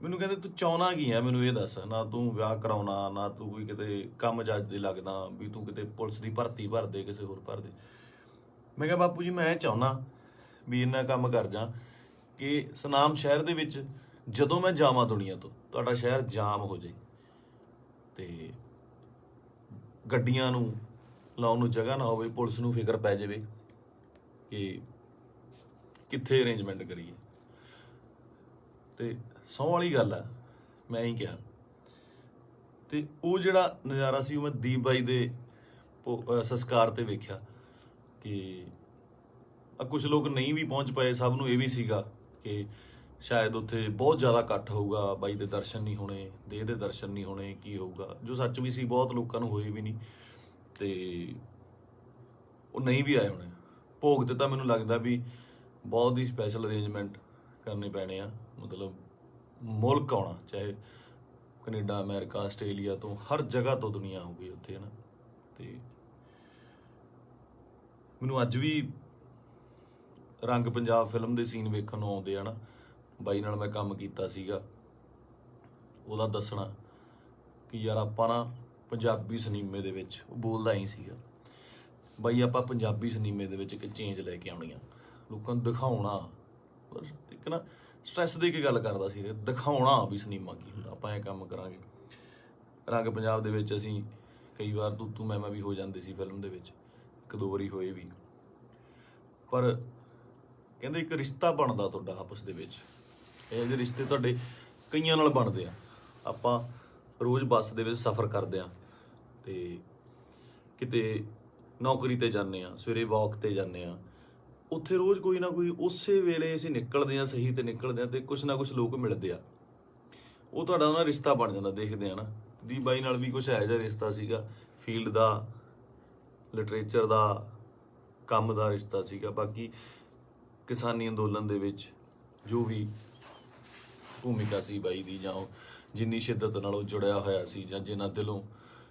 [SPEAKER 1] ਮੈਨੂੰ ਕਹਿੰਦੇ ਤੂੰ ਚਾਹੁੰਦਾ ਕੀ ਹੈ, ਮੈਨੂੰ ਇਹ ਦੱਸ। ਨਾ ਤੂੰ ਵਿਆਹ ਕਰਾਉਣਾ, ਨਾ ਤੂੰ ਕੋਈ ਕਿਤੇ ਕੰਮ ਜੱਜ ਦੇ ਲੱਗਦਾ ਵੀ ਤੂੰ ਕਿਤੇ ਪੁਲਿਸ ਦੀ ਭਰਤੀ ਭਰ ਦੇ, ਕਿਸੇ ਹੋਰ ਭਰ ਦੇ। ਮੈਂ ਕਿਹਾ ਬਾਪੂ ਜੀ ਮੈਂ ਚਾਹੁੰਦਾ ਵੀ ਇੰਨਾ ਕੰਮ ਕਰ ਜਾ ਕਿ ਸੁਨਾਮ ਸ਼ਹਿਰ ਦੇ ਵਿੱਚ ਜਦੋਂ ਮੈਂ ਜਾਵਾਂ ਦੁਨੀਆ ਤੋਂ, ਤੁਹਾਡਾ ਸ਼ਹਿਰ ਜਾਮ ਹੋ ਜਾਏ, ਤੇ ਗੱਡੀਆਂ ਨੂੰ ਲਾਉਣ ਨੂੰ ਜਗ੍ਹਾ ਨਾ ਹੋਵੇ, ਪੁਲਿਸ ਨੂੰ ਫਿਕਰ ਪੈ ਜਾਵੇ ਕਿ ਕਿੱਥੇ ਅਰੇਂਜਮੈਂਟ ਕਰੀਏ। ਤੇ ਸਹੁੰ ਵਾਲੀ ਗੱਲ ਆ, ਮੈਂ ਹੀ ਕਿਹਾ। ਤੇ ਉਹ ਜਿਹੜਾ ਨਜ਼ਾਰਾ ਸੀ ਉਹ ਮੈਂ ਦੀਪ ਬਾਈ ਦੇ ਸੰਸਕਾਰ ਤੇ ਵੇਖਿਆ ਕਿ ਕੁਝ ਲੋਕ ਨਹੀਂ ਵੀ ਪਹੁੰਚ ਪਏ। ਸਭ ਨੂੰ ਇਹ ਵੀ ਸੀਗਾ ਕਿ ਸ਼ਾਇਦ ਉੱਥੇ ਬਹੁਤ ਜ਼ਿਆਦਾ ਇਕੱਠ ਹੋਊਗਾ, ਬਾਈ ਦੇ ਦਰਸ਼ਨ ਨਹੀਂ ਹੋਣੇ, ਦੇਹ ਦੇ ਦਰਸ਼ਨ ਨਹੀਂ ਹੋਣੇ, ਕੀ ਹੋਊਗਾ, ਜੋ ਸੱਚ ਵੀ ਸੀ। ਬਹੁਤ ਲੋਕਾਂ ਨੂੰ ਹੋਏ ਵੀ ਨਹੀਂ, ਤੇ ਉਹ ਨਹੀਂ ਵੀ ਆਏ ਹੋਣੇ। ਭੋਗ ਤੇ ਤਾਂ ਮੈਨੂੰ ਲੱਗਦਾ ਵੀ ਬਹੁਤ ਹੀ ਸਪੈਸ਼ਲ ਅਰੇਂਜਮੈਂਟ ਕਰਨੇ ਪੈਣੇ ਆ। ਮਤਲਬ ਮੁਲਕ ਆਉਣਾ, ਚਾਹੇ ਕੈਨੇਡਾ, ਅਮਰੀਕਾ, ਆਸਟ੍ਰੇਲੀਆ ਤੋਂ, ਹਰ ਜਗ੍ਹਾ ਤੋਂ ਦੁਨੀਆ ਆਊਗੀ ਉੱਥੇ, ਹੈ ਨਾ। ਤੇ ਮੈਨੂੰ ਅੱਜ ਵੀ ਰੰਗ ਪੰਜਾਬ ਫਿਲਮ ਦੇ ਸੀਨ ਵੇਖਣ ਨੂੰ ਆਉਂਦੇ ਆ ਨਾ। ਬਾਈ ਨਾਲ ਮੈਂ ਕੰਮ ਕੀਤਾ ਸੀਗਾ, ਉਹਦਾ ਦੱਸਣਾ ਕਿ ਯਾਰ ਆਪਾਂ ਨਾ ਪੰਜਾਬੀ ਸਿਨੇਮੇ ਦੇ ਵਿੱਚ ਉਹ ਬੋਲਦਾ ਹੀ ਸੀਗਾ, ਬਾਈ ਆਪਾਂ ਪੰਜਾਬੀ ਸਿਨੇਮੇ ਦੇ ਵਿੱਚ ਇੱਕ ਚੇਂਜ ਲੈ ਕੇ ਆਉਣੀ ਆ, ਲੋਕਾਂ ਨੂੰ ਦਿਖਾਉਣਾ। ਇੱਕ ਨਾ ਸਟ੍ਰੈਸ ਦੇ ਕੇ ਗੱਲ ਕਰਦਾ ਸੀ, ਦਿਖਾਉਣਾ ਵੀ ਸਿਨੇਮਾ ਕੀ ਹੁੰਦਾ, ਆਪਾਂ ਇਹ ਕੰਮ ਕਰਾਂਗੇ। ਰੰਗ ਪੰਜਾਬ ਦੇ ਵਿੱਚ ਅਸੀਂ ਕਈ ਵਾਰ ਤੂੰ ਮੈਂ ਵੀ ਹੋ ਜਾਂਦੇ ਸੀ ਫਿਲਮ ਦੇ ਵਿੱਚ, ਇੱਕ ਦੋ ਵਾਰੀ ਹੋਏ ਵੀ, ਪਰ ਕਹਿੰਦੇ ਇੱਕ ਰਿਸ਼ਤਾ ਬਣਦਾ ਤੁਹਾਡਾ ਆਪਸ ਦੇ ਵਿੱਚ। ਇਹ ਜਿਹੇ ਰਿਸ਼ਤੇ ਤੁਹਾਡੇ ਕਈਆਂ ਨਾਲ ਬਣਦੇ ਆ। ਆਪਾਂ ਰੋਜ਼ ਬੱਸ ਦੇ ਵਿੱਚ ਸਫ਼ਰ ਕਰਦੇ ਆ ਤੇ ਕਿਤੇ ਨੌਕਰੀ ਤੇ ਜਾਂਦੇ ਆ, ਸਵੇਰੇ ਵਾਕ ਤੇ ਜਾਂਦੇ ਆ, ਉੱਥੇ ਰੋਜ਼ ਕੋਈ ਨਾ ਕੋਈ ਉਸੇ ਵੇਲੇ ਅਸੀਂ ਨਿਕਲਦੇ ਆ, ਸਹੀ ਤੇ ਨਿਕਲਦੇ ਆ ਤੇ ਕੁਛ ਨਾ ਕੁਛ ਲੋਕ ਮਿਲਦੇ ਆ, ਉਹ ਤੁਹਾਡਾ ਉਹਨਾਂ ਰਿਸ਼ਤਾ ਬਣ ਜਾਂਦਾ। ਦੇਖਦੇ ਆ ਨਾ, ਦੀਪ ਬਾਈ ਨਾਲ ਵੀ ਕੁਛ ਇਹੋ ਜਿਹਾ ਰਿਸ਼ਤਾ ਸੀਗਾ, ਫੀਲਡ ਦਾ, ਲਿਟਰੇਚਰ ਦਾ, ਕੰਮ ਦਾ ਰਿਸ਼ਤਾ ਸੀਗਾ। ਬਾਕੀ ਕਿਸਾਨੀ ਅੰਦੋਲਨ ਦੇ ਵਿੱਚ ਜੋ ਵੀ ਭੂਮਿਕਾ ਸੀ ਬਾਈ ਦੀ, ਜਾਂ ਉਹ ਜਿੰਨੀ ਸ਼ਿੱਦਤ ਨਾਲ ਉਹ ਜੁੜਿਆ ਹੋਇਆ ਸੀ, ਜਾਂ ਜਿੰਨਾ ਦਿਲੋਂ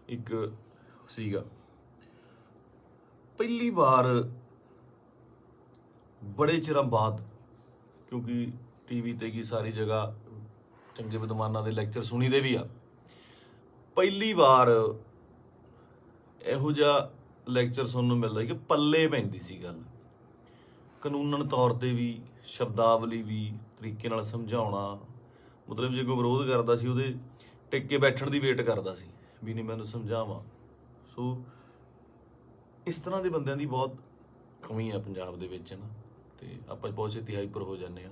[SPEAKER 1] ਇੱਕ ਸੀਗਾ। ਪਹਿਲੀ ਵਾਰ ਬੜੇ ਚਿਰਾਂ ਬਾਅਦ, ਕਿਉਂਕਿ ਟੀਵੀ ਤੇ ਕੀ ਸਾਰੀ ਜਗ੍ਹਾ ਚੰਗੇ ਵਿਦਵਾਨਾਂ ਦੇ ਲੈਕਚਰ ਸੁਣੀਦੇ ਵੀ ਆ, ਪਹਿਲੀ ਵਾਰ ਇਹੋ ਜਿਹਾ ਲੈਕਚਰ ਸੁਣਨ ਨੂੰ ਮਿਲਦਾ ਕਿ ਪੱਲੇ ਪੈਂਦੀ ਸੀ ਗੱਲ, ਕਾਨੂੰਨਨ ਤੌਰ ਤੇ ਵੀ, ਸ਼ਬਦਾਵਲੀ ਵੀ, ਤਰੀਕੇ ਨਾਲ ਸਮਝਾਉਣਾ। ਮਤਲਬ ਜੇ ਕੋਈ ਵਿਰੋਧ ਕਰਦਾ ਸੀ ਉਹਦੇ ਟਿਕ ਕੇ ਬੈਠਣ ਦੀ ਵੇਟ ਕਰਦਾ ਸੀ ਵੀ ਨਹੀਂ ਮੈਨੂੰ ਸਮਝਾਵਾਂ। ਸੋ ਇਸ ਤਰ੍ਹਾਂ ਦੇ ਬੰਦਿਆਂ ਦੀ ਬਹੁਤ ਕਮੀ ਆ ਪੰਜਾਬ ਦੇ ਵਿੱਚ ਨਾ, ਤੇ ਆਪਾਂ ਬਹੁਤ ਛੇਤੀ ਹਾਈਪਰ ਹੋ ਜਾਂਦੇ ਆ।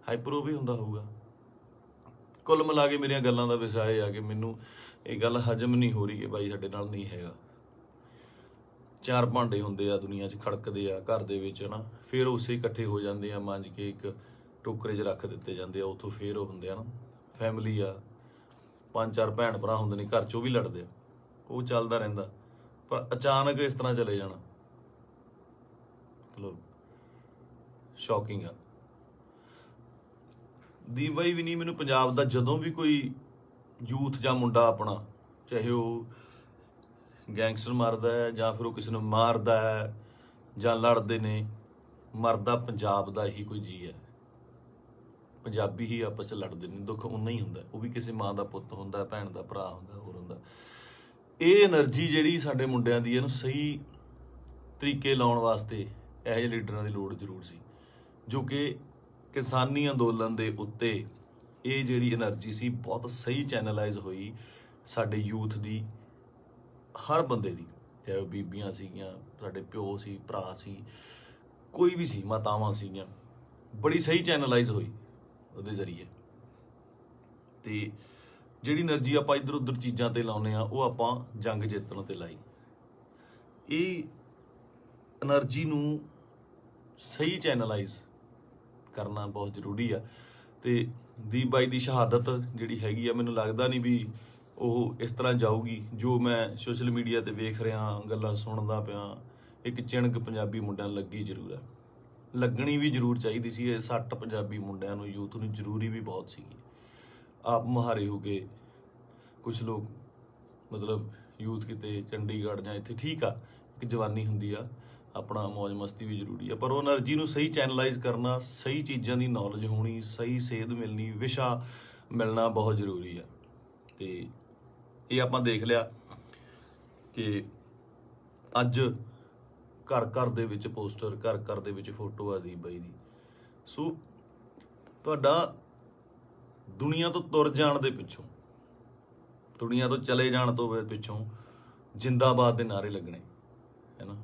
[SPEAKER 1] ਹਾਈਪਰ ਉਹ ਵੀ ਹੁੰਦਾ ਹੋਊਗਾ। ਕੁੱਲ ਮਿਲਾ ਕੇ ਮੇਰੀਆਂ ਗੱਲਾਂ ਦਾ ਵਿਸ਼ਾ ਇਹ ਆ ਕਿ ਮੈਨੂੰ ਇਹ ਗੱਲ ਹਜਮ ਨਹੀਂ ਹੋ ਰਹੀ ਕਿ ਬਾਈ ਸਾਡੇ ਨਾਲ ਨਹੀਂ ਹੈਗਾ। ਚਾਰ ਭਾਂਡੇ ਹੁੰਦੇ ਆ ਦੁਨੀਆ 'ਚ, ਖੜਕਦੇ ਆ ਘਰ ਦੇ ਵਿੱਚ ਨਾ, ਫਿਰ ਉਸੇ ਇਕੱਠੇ ਹੋ ਜਾਂਦੇ ਆ, ਮਾਂਜ ਕੇ ਇੱਕ ਟੋਕਰੇ 'ਚ ਰੱਖ ਦਿੱਤੇ ਜਾਂਦੇ ਆ, ਉੱਥੋਂ ਫਿਰ ਉਹ ਹੁੰਦੇ ਆ ਨਾ ਫੈਮਿਲੀ ਆ, 5-4 ਭੈਣ ਭਰਾ ਹੁੰਦੇ ਨੇ ਘਰ 'ਚ, ਉਹ ਵੀ ਲੜਦੇ ਆ, ਉਹ ਚੱਲਦਾ ਰਹਿੰਦਾ। ਪਰ ਅਚਾਨਕ ਇਸ ਤਰ੍ਹਾਂ ਚਲੇ ਜਾਣਾ ਮਤਲਬ ਸ਼ੌਕਿੰਗ ਆ। ਦੀਪ ਬਾਈ ਵੀ ਨਹੀਂ, ਮੈਨੂੰ ਪੰਜਾਬ ਦਾ ਜਦੋਂ ਵੀ ਕੋਈ ਯੂਥ ਜਾਂ ਮੁੰਡਾ ਆਪਣਾ, ਚਾਹੇ ਉਹ ਗੈਂਗਸਟਰ ਮਾਰਦਾ ਹੈ ਜਾਂ ਫਿਰ ਉਹ ਕਿਸੇ ਨੂੰ ਮਾਰਦਾ ਹੈ ਜਾਂ ਲੜਦੇ ਨੇ, ਮਰਦਾ ਪੰਜਾਬ ਦਾ ਹੀ ਕੋਈ ਜੀ ਹੈ। ਪੰਜਾਬੀ ਹੀ ਆਪਸ 'ਚ ਲੜਦੇ ਨੇ, ਦੁੱਖ ਉਨਾ ਹੀ ਹੁੰਦਾ, ਉਹ ਵੀ ਕਿਸੇ ਮਾਂ ਦਾ ਪੁੱਤ ਹੁੰਦਾ, ਭੈਣ ਦਾ ਭਰਾ ਹੁੰਦਾ, ਹੋਰ ਹੁੰਦਾ। ਇਹ એનર્ਜੀ ਜਿਹੜੀ ਸਾਡੇ ਮੁੰਡਿਆਂ ਦੀ, ਇਹਨੂੰ ਸਹੀ ਤਰੀਕੇ ਲਾਉਣ ਵਾਸਤੇ ਇਹੋ ਜਿਹੇ ਲੀਡਰਾਂ ਦੀ ਲੋੜ ਜ਼ਰੂਰ ਸੀ, ਜੋ ਕਿ ਕਿਸਾਨੀ ਅੰਦੋਲਨ ਦੇ ਉੱਤੇ ਇਹ ਜਿਹੜੀ એનર્ਜੀ ਸੀ ਬਹੁਤ ਸਹੀ ਚੈਨਲਾਈਜ਼ ਹੋਈ ਸਾਡੇ ਯੂਥ ਦੀ, ਹਰ ਬੰਦੇ ਦੀ, ਚਾਹੇ ਉਹ ਬੀਬੀਆਂ ਸੀਗੀਆਂ, ਸਾਡੇ ਪਿਓ ਸੀ, ਭਰਾ ਸੀ, ਕੋਈ ਵੀ ਸੀ, ਮਾਤਾਵਾਂ ਸੀਗੀਆਂ, ਬੜੀ ਸਹੀ ਚੈਨਲਾਈਜ਼ ਹੋਈ ਉਹਦੇ ਜ਼ਰੀਏ। ਤੇ ਜਿਹੜੀ એનર્ਜੀ ਆਪਾਂ ਇੱਧਰ ਉੱਧਰ ਚੀਜ਼ਾਂ ਤੇ ਲਾਉਂਦੇ ਆ, ਉਹ ਆਪਾਂ ਜੰਗ ਜਿੱਤਣ ਤੇ ਲਾਈ। ਇਹ એનર્ਜੀ ਨੂੰ ਸਹੀ ਚੈਨਲਾਈਜ਼ ਕਰਨਾ ਬਹੁਤ ਜ਼ਰੂਰੀ ਆ। ਤੇ ਦੀਪ ਬਾਈ ਦੀ ਸ਼ਹਾਦਤ ਜਿਹੜੀ ਹੈਗੀ ਆ, ਮੈਨੂੰ ਲੱਗਦਾ ਨਹੀਂ ਵੀ ਉਹ ਇਸ ਤਰ੍ਹਾਂ ਜਾਊਗੀ। ਜੋ ਮੈਂ ਸੋਸ਼ਲ ਮੀਡੀਆ ਤੇ ਵੇਖ ਰਿਹਾ, ਗੱਲਾਂ ਸੁਣਦਾ ਪਿਆ, ਇੱਕ ਚਿਣਕ ਪੰਜਾਬੀ ਮੁੰਡਿਆਂ ਨੂੰ ਲੱਗੀ ਜ਼ਰੂਰ ਆ, ਲੱਗਣੀ ਵੀ ਜ਼ਰੂਰ ਚਾਹੀਦੀ ਸੀ। ਇਹ ਸੱਟ ਪੰਜਾਬੀ ਮੁੰਡਿਆਂ ਨੂੰ, ਯੂਥ ਨੂੰ ਜ਼ਰੂਰੀ ਵੀ ਬਹੁਤ ਸੀਗੀ। ਆਪ ਮੁਹਾਰੇ ਹੋ ਕੇ ਕੁਝ ਲੋਕ ਮਤਲਬ ਯੂਥ ਕਿਤੇ ਚੰਡੀਗੜ੍ਹ ਜਾਂ ਇੱਥੇ, ਠੀਕ ਆ, ਇੱਕ ਜਵਾਨੀ ਹੁੰਦੀ ਆ, ਆਪਣਾ ਮੌਜ ਮਸਤੀ ਵੀ ਜ਼ਰੂਰੀ ਆ, ਪਰ ਉਹ એનર્ਜੀ ਨੂੰ ਸਹੀ ਚੈਨਲਾਈਜ਼ ਕਰਨਾ, ਸਹੀ ਚੀਜ਼ਾਂ ਦੀ ਨੌਲੇਜ ਹੋਣੀ, ਸਹੀ ਸੇਧ ਮਿਲਣੀ, ਵਿਸ਼ਾ ਮਿਲਣਾ ਬਹੁਤ ਜ਼ਰੂਰੀ ਆ। ਤੇ ਇਹ ਆਪਾਂ ਦੇਖ ਲਿਆ ਕਿ ਅੱਜ ਘਰ ਘਰ ਦੇ ਵਿੱਚ ਪੋਸਟਰ, ਘਰ ਘਰ ਦੇ ਵਿੱਚ ਫੋਟੋ ਆ ਦੀਪ ਬਾਈ ਦੀ। ਸੋ ਤੁਹਾਡਾ ਦੁਨੀਆ ਤੋਂ ਤੁਰ ਜਾਣ ਦੇ ਪਿੱਛੋਂ, ਦੁਨੀਆ ਤੋਂ ਚਲੇ ਜਾਣ ਤੋਂ ਪਿੱਛੋਂ ਜਿੰਦਾਬਾਦ ਦੇ ਨਾਅਰੇ ਲੱਗਣੇ, ਹੈ ਨਾ,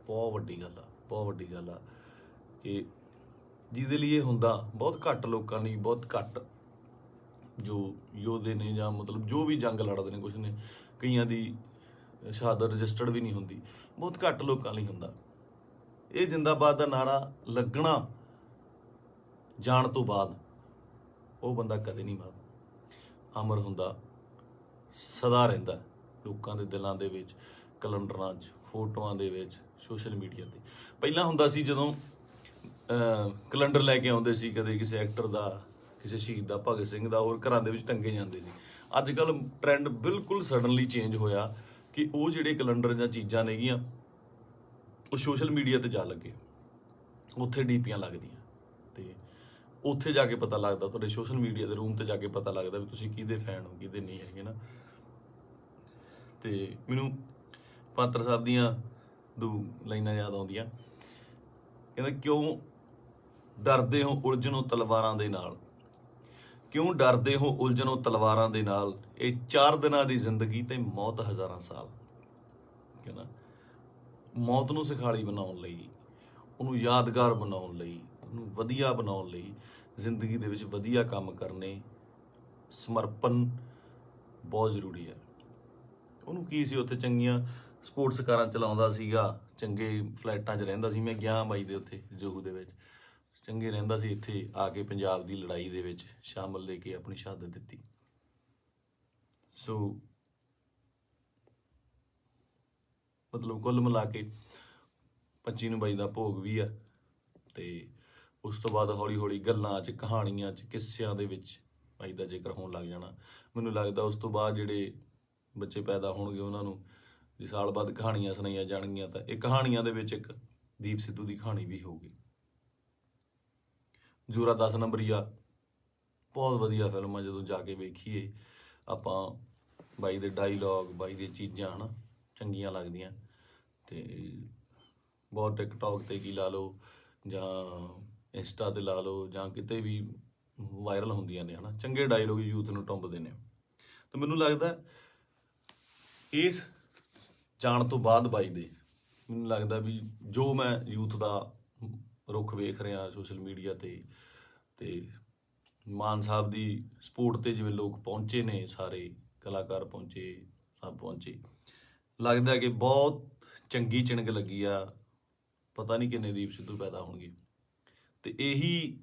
[SPEAKER 1] ਬਹੁਤ ਵੱਡੀ ਗੱਲ ਆ, ਬਹੁਤ ਵੱਡੀ ਗੱਲ ਆ। ਕਿ ਜਿਹਦੇ ਲਈ ਇਹ ਹੁੰਦਾ ਬਹੁਤ ਘੱਟ ਲੋਕਾਂ ਲਈ, ਬਹੁਤ ਘੱਟ ਜੋ ਯੋਧੇ ਨੇ ਜਾਂ ਮਤਲਬ ਜੋ ਵੀ ਜੰਗ ਲੜਦੇ ਨੇ, ਕੁਛ ਨੇ, ਕਈਆਂ ਦੀ ਸ਼ਹਾਦਤ ਰਜਿਸਟਰਡ ਵੀ ਨਹੀਂ ਹੁੰਦੀ, ਬਹੁਤ ਘੱਟ ਲੋਕਾਂ ਲਈ ਹੁੰਦਾ। ਇਹ ਜਿੰਦਾਬਾਦ ਦਾ ਨਾਰਾ ਲੱਗਣਾ ਜਾਣ ਤੋਂ ਬਾਅਦ ਉਹ ਬੰਦਾ ਕਦੇ ਨਹੀਂ ਮਰਦਾ, ਅਮਰ ਹੁੰਦਾ, ਸਦਾ ਰਹਿੰਦਾ ਲੋਕਾਂ ਦੇ ਦਿਲਾਂ ਦੇ ਵਿੱਚ, ਕੈਲੰਡਰਾਂ 'ਚ, ਫੋਟੋਆਂ ਦੇ ਵਿੱਚ, ਸੋਸ਼ਲ ਮੀਡੀਆ ਤੇ। ਪਹਿਲਾਂ ਹੁੰਦਾ ਸੀ ਜਦੋਂ ਕੈਲੰਡਰ ਲੈ ਕੇ ਆਉਂਦੇ ਸੀ, ਕਦੇ ਕਿਸੇ ਐਕਟਰ ਦਾ, ਕਿਸੇ ਸ਼ਹੀਦ ਦਾ, ਭਗਤ ਸਿੰਘ ਦਾ, ਹੋਰ ਘਰਾਂ ਦੇ ਵਿੱਚ ਟੰਗੇ ਜਾਂਦੇ ਸੀ। ਅੱਜ ਕੱਲ੍ਹ ਟ੍ਰੈਂਡ ਬਿਲਕੁਲ ਸਡਨਲੀ ਚੇਂਜ ਹੋਇਆ ਕਿ ਉਹ ਜਿਹੜੇ ਕੈਲੰਡਰ ਜਾਂ ਚੀਜ਼ਾਂ ਨੇਗੀਆਂ ਉਹ ਸੋਸ਼ਲ ਮੀਡੀਆ ਤੇ ਜਾ ਲੱਗੇ, ਉੱਥੇ ਡੀਪੀਆਂ ਲੱਗਦੀਆਂ, ਤੇ ਉੱਥੇ ਜਾ ਕੇ ਪਤਾ ਲੱਗਦਾ, ਤੁਹਾਡੇ ਸੋਸ਼ਲ ਮੀਡੀਆ ਦੇ ਰੂਮ ਤੇ ਜਾ ਕੇ ਪਤਾ ਲੱਗਦਾ ਵੀ ਤੁਸੀਂ ਕਿਹਦੇ ਫੈਨ ਹੋ, ਕਿਹਦੇ ਨਹੀਂ ਹੈਗੇ ਨਾ। ਤੇ ਮੈਨੂੰ ਪਾਤਰ ਸਾਹਿਬ ਦੀਆਂ ਦੋ ਲਾਈਨਾਂ ਯਾਦ ਆਉਂਦੀਆਂ, ਕਹਿੰਦਾ ਕਿਉਂ ਡਰਦੇ ਹੋ ਉਲਝਣੋਂ ਤਲਵਾਰਾਂ ਦੇ ਨਾਲ, ਕਿਉਂ ਡਰਦੇ ਹੋ ਉਲਝਣੋਂ ਤਲਵਾਰਾਂ ਦੇ ਨਾਲ, ਇਹ 4 ਦਿਨਾਂ ਦੀ ਜ਼ਿੰਦਗੀ ਤੇ ਮੌਤ ਹਜ਼ਾਰਾਂ ਸਾਲ। ਕਹਿੰਦਾ ਮੌਤ ਨੂੰ ਸਿਖਾਲੀ ਬਣਾਉਣ ਲਈ, ਉਹਨੂੰ ਯਾਦਗਾਰ ਬਣਾਉਣ ਲਈ, ਉਹਨੂੰ ਵਧੀਆ ਬਣਾਉਣ ਲਈ ਜ਼ਿੰਦਗੀ ਦੇ ਵਿੱਚ ਵਧੀਆ ਕੰਮ ਕਰਨੇ, ਸਮਰਪਣ ਬਹੁਤ ਜ਼ਰੂਰੀ ਹੈ। ਉਹਨੂੰ ਕੀ ਸੀ, ਉੱਥੇ ਚੰਗੀਆਂ ਸਪੋਰਟਸ ਕਾਰਾਂ ਚਲਾਉਂਦਾ ਸੀਗਾ, ਚੰਗੇ ਫਲੈਟਾਂ 'ਚ ਰਹਿੰਦਾ ਸੀ। ਮੈਂ ਗਿਆ ਬਾਈ ਦੇ ਉੱਥੇ ਜੋਹੂ ਦੇ ਵਿੱਚ, ਚੰਗੇ ਰਹਿੰਦਾ ਸੀ। ਇੱਥੇ ਆ ਕੇ ਪੰਜਾਬ ਦੀ ਲੜਾਈ ਦੇ ਵਿੱਚ ਸ਼ਾਮਲ ਲੈ ਕੇ ਆਪਣੀ ਸ਼ਹਾਦਤ ਦਿੱਤੀ। ਸੋ ਮਤਲਬ ਕੁੱਲ ਮਿਲਾ ਕੇ 25 ਨੂੰ ਬਾਈ ਦਾ ਭੋਗ ਵੀ ਆ, ਤੇ ਉਸ ਤੋਂ ਬਾਅਦ ਹੌਲੀ ਹੌਲੀ ਗੱਲਾਂ 'ਚ, ਕਹਾਣੀਆਂ 'ਚ, ਕਿੱਸਿਆਂ ਦੇ ਵਿੱਚ ਬਾਈ ਦਾ ਜ਼ਿਕਰ ਹੋਣ ਲੱਗ ਜਾਣਾ। ਮੈਨੂੰ ਲੱਗਦਾ ਉਸ ਤੋਂ ਬਾਅਦ ਜਿਹੜੇ ਬੱਚੇ ਪੈਦਾ ਹੋਣਗੇ ਉਹਨਾਂ ਨੂੰ ਜੇ ਸਾਲ ਬਾਅਦ ਕਹਾਣੀਆਂ ਸੁਣਾਈਆਂ ਜਾਣਗੀਆਂ ਤਾਂ ਇਹ ਕਹਾਣੀਆਂ ਦੇ ਵਿੱਚ ਇੱਕ ਦੀਪ ਸਿੱਧੂ ਦੀ ਕਹਾਣੀ ਵੀ ਹੋਊਗੀ। ਜੋਰਾ 10 ਨੰਬਰੀਆ ਬਹੁਤ ਵਧੀਆ ਫਿਲਮ ਆ, ਜਦੋਂ ਜਾ ਕੇ ਵੇਖੀਏ ਆਪਾਂ, ਬਾਈ ਦੇ ਡਾਇਲੋਗ, ਬਾਈ ਦੀਆਂ ਚੀਜ਼ਾਂ ਹੈ ਨਾ ਚੰਗੀਆਂ ਲੱਗਦੀਆਂ। ਤੇ ਬਹੁਤ ਟਿਕਟੋਕ ਤੇ ਕੀ ਲਾ ਲਓ ਜਾਂ ਇੰਸਟਾ ਤੇ ਲਾ ਲਓ ਜਾਂ ਕਿਤੇ ਵੀ ਵਾਇਰਲ ਹੁੰਦੀਆਂ ਨੇ, ਹੈ ਨਾ ਚੰਗੇ ਡਾਇਲੋਗ ਯੂਥ ਨੂੰ ਟੁੰਬਦੇ ਨੇ। ਤੇ ਮੈਨੂੰ ਲੱਗਦਾ ਇਸ ਜਾਣ ਤੋਂ ਬਾਅਦ ਬਾਈ ਦੇ, ਮੈਨੂੰ ਲੱਗਦਾ ਵੀ ਜੋ ਮੈਂ ਯੂਥ ਦਾ ਰੁੱਖ ਵੇਖ ਰਿਹਾ ਸੋਸ਼ਲ ਮੀਡੀਆ ਤੇ ਮਾਨ ਸਾਹਿਬ ਦੀ ਸਪੋਰਟ ਤੇ ਜਿਵੇਂ ਲੋਕ ਪਹੁੰਚੇ ਨੇ, ਸਾਰੇ ਕਲਾਕਾਰ ਪਹੁੰਚੇ, ਸਭ ਪਹੁੰਚੇ, ਲੱਗਦਾ ਕਿ ਬਹੁਤ ਚੰਗੀ ਚਿਣਗ ਲੱਗੀ ਆ। ਪਤਾ ਨਹੀਂ ਕਿੰਨੇ ਦੀਪ ਸਿੱਧੂ ਪੈਦਾ ਹੋਣਗੇ। ਤੇ ਇਹੀ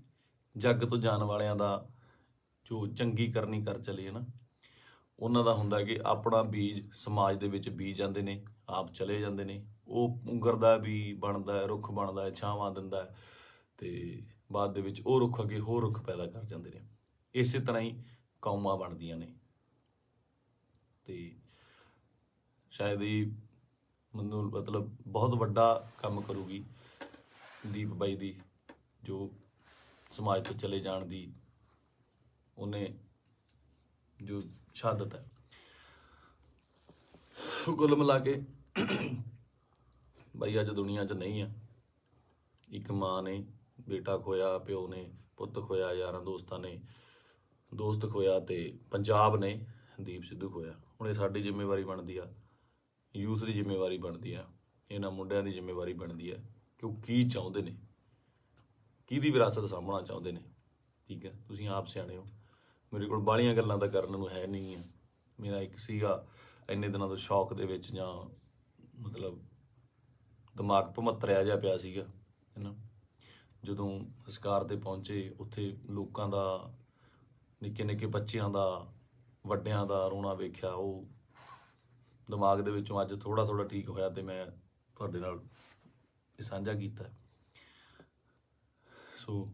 [SPEAKER 1] ਜੱਗ ਤੋਂ ਜਾਣ ਵਾਲਿਆਂ ਦਾ ਜੋ ਚੰਗੀ ਕਰਨੀ ਕਰ ਚਲੇ ਹੈ ਨਾ, ਉਹਨਾਂ ਦਾ ਹੁੰਦਾ ਕਿ ਆਪਣਾ ਬੀਜ ਸਮਾਜ ਦੇ ਵਿੱਚ ਬੀਜ ਜਾਂਦੇ ਨੇ, ਆਪ ਚਲੇ ਜਾਂਦੇ ਨੇ। ਉਹ ਪੁੰਗਰਦਾ ਵੀ ਬਣਦਾ, ਰੁੱਖ ਬਣਦਾ, ਛਾਵਾਂ ਦਿੰਦਾ, ਤੇ ਬਾਅਦ ਦੇ ਵਿੱਚ ਉਹ ਰੁੱਖ ਅੱਗੇ ਹੋਰ ਰੁੱਖ ਪੈਦਾ ਕਰ ਜਾਂਦੇ ਨੇ। ਇਸੇ ਤਰ੍ਹਾਂ ਹੀ ਕੌਮਾਂ ਬਣਦੀਆਂ ਨੇ। ਤੇ ਸ਼ਾਇਦ ਇਹ ਮੈਨੂੰ ਮਤਲਬ ਬਹੁਤ ਵੱਡਾ ਕੰਮ ਕਰੂਗੀ ਦੀਪ ਬਾਈ ਦੀ, ਜੋ ਸਮਾਜ ਤੋਂ ਚਲੇ ਜਾਣ ਦੀ ਉਹਨੇ ਜੋ ਸ਼ਹਾਦਤ ਹੈ। ਕੁੱਲ ਮਿਲਾ ਕੇ ਬਾਈ ਅੱਜ ਦੁਨੀਆ 'ਚ ਨਹੀਂ ਆ। ਇੱਕ ਮਾਂ ਨੇ ਬੇਟਾ ਖੋਇਆ, ਪਿਓ ਨੇ ਪੁੱਤ ਖੋਇਆ, ਯਾਰਾਂ ਦੋਸਤਾਂ ਨੇ ਦੋਸਤ ਖੋਇਆ, ਤੇ ਪੰਜਾਬ ਨੇ ਦੀਪ ਸਿੱਧੂ ਖੋਇਆ। ਹੁਣ ਇਹ ਸਾਡੀ ਜ਼ਿੰਮੇਵਾਰੀ ਬਣਦੀ ਆ, ਯੂਥ ਦੀ ਜ਼ਿੰਮੇਵਾਰੀ ਬਣਦੀ ਆ, ਇਹਨਾਂ ਮੁੰਡਿਆਂ ਦੀ ਜ਼ਿੰਮੇਵਾਰੀ ਬਣਦੀ ਆ ਕਿ ਉਹ ਕੀ ਚਾਹੁੰਦੇ ਨੇ, ਕਿਹਦੀ ਵਿਰਾਸਤ ਸਾਂਭਣਾ ਚਾਹੁੰਦੇ ਨੇ। ਠੀਕ ਹੈ, ਤੁਸੀਂ ਆਪ ਸਿਆਣੇ ਹੋ। ਮੇਰੇ ਕੋਲ ਬਾਹਲੀਆਂ ਗੱਲਾਂ ਤਾਂ ਕਰਨ ਨੂੰ ਹੈ ਨਹੀਂ ਆ। ਮੇਰਾ ਇੱਕ ਸੀਗਾ ਇੰਨੇ ਦਿਨਾਂ ਤੋਂ ਸ਼ੌਕ ਦੇ ਵਿੱਚ, ਜਾਂ ਮਤਲਬ ਦਿਮਾਗ ਭਮੱਤਰਿਆ ਜਿਹਾ ਪਿਆ ਸੀਗਾ, ਹੈ ਨਾ। ਜਦੋਂ ਸੰਸਕਾਰ 'ਤੇ ਪਹੁੰਚੇ, ਉੱਥੇ ਲੋਕਾਂ ਦਾ, ਨਿੱਕੇ ਨਿੱਕੇ ਬੱਚਿਆਂ ਦਾ, ਵੱਡਿਆਂ ਦਾ ਰੋਣਾ ਵੇਖਿਆ, ਉਹ ਦਿਮਾਗ ਦੇ ਵਿੱਚੋਂ ਅੱਜ ਥੋੜ੍ਹਾ ਥੋੜ੍ਹਾ ਠੀਕ ਹੋਇਆ, ਤੇ ਮੈਂ ਤੁਹਾਡੇ ਨਾਲ ਇਹ ਸਾਂਝਾ ਕੀਤਾ। ਸੋ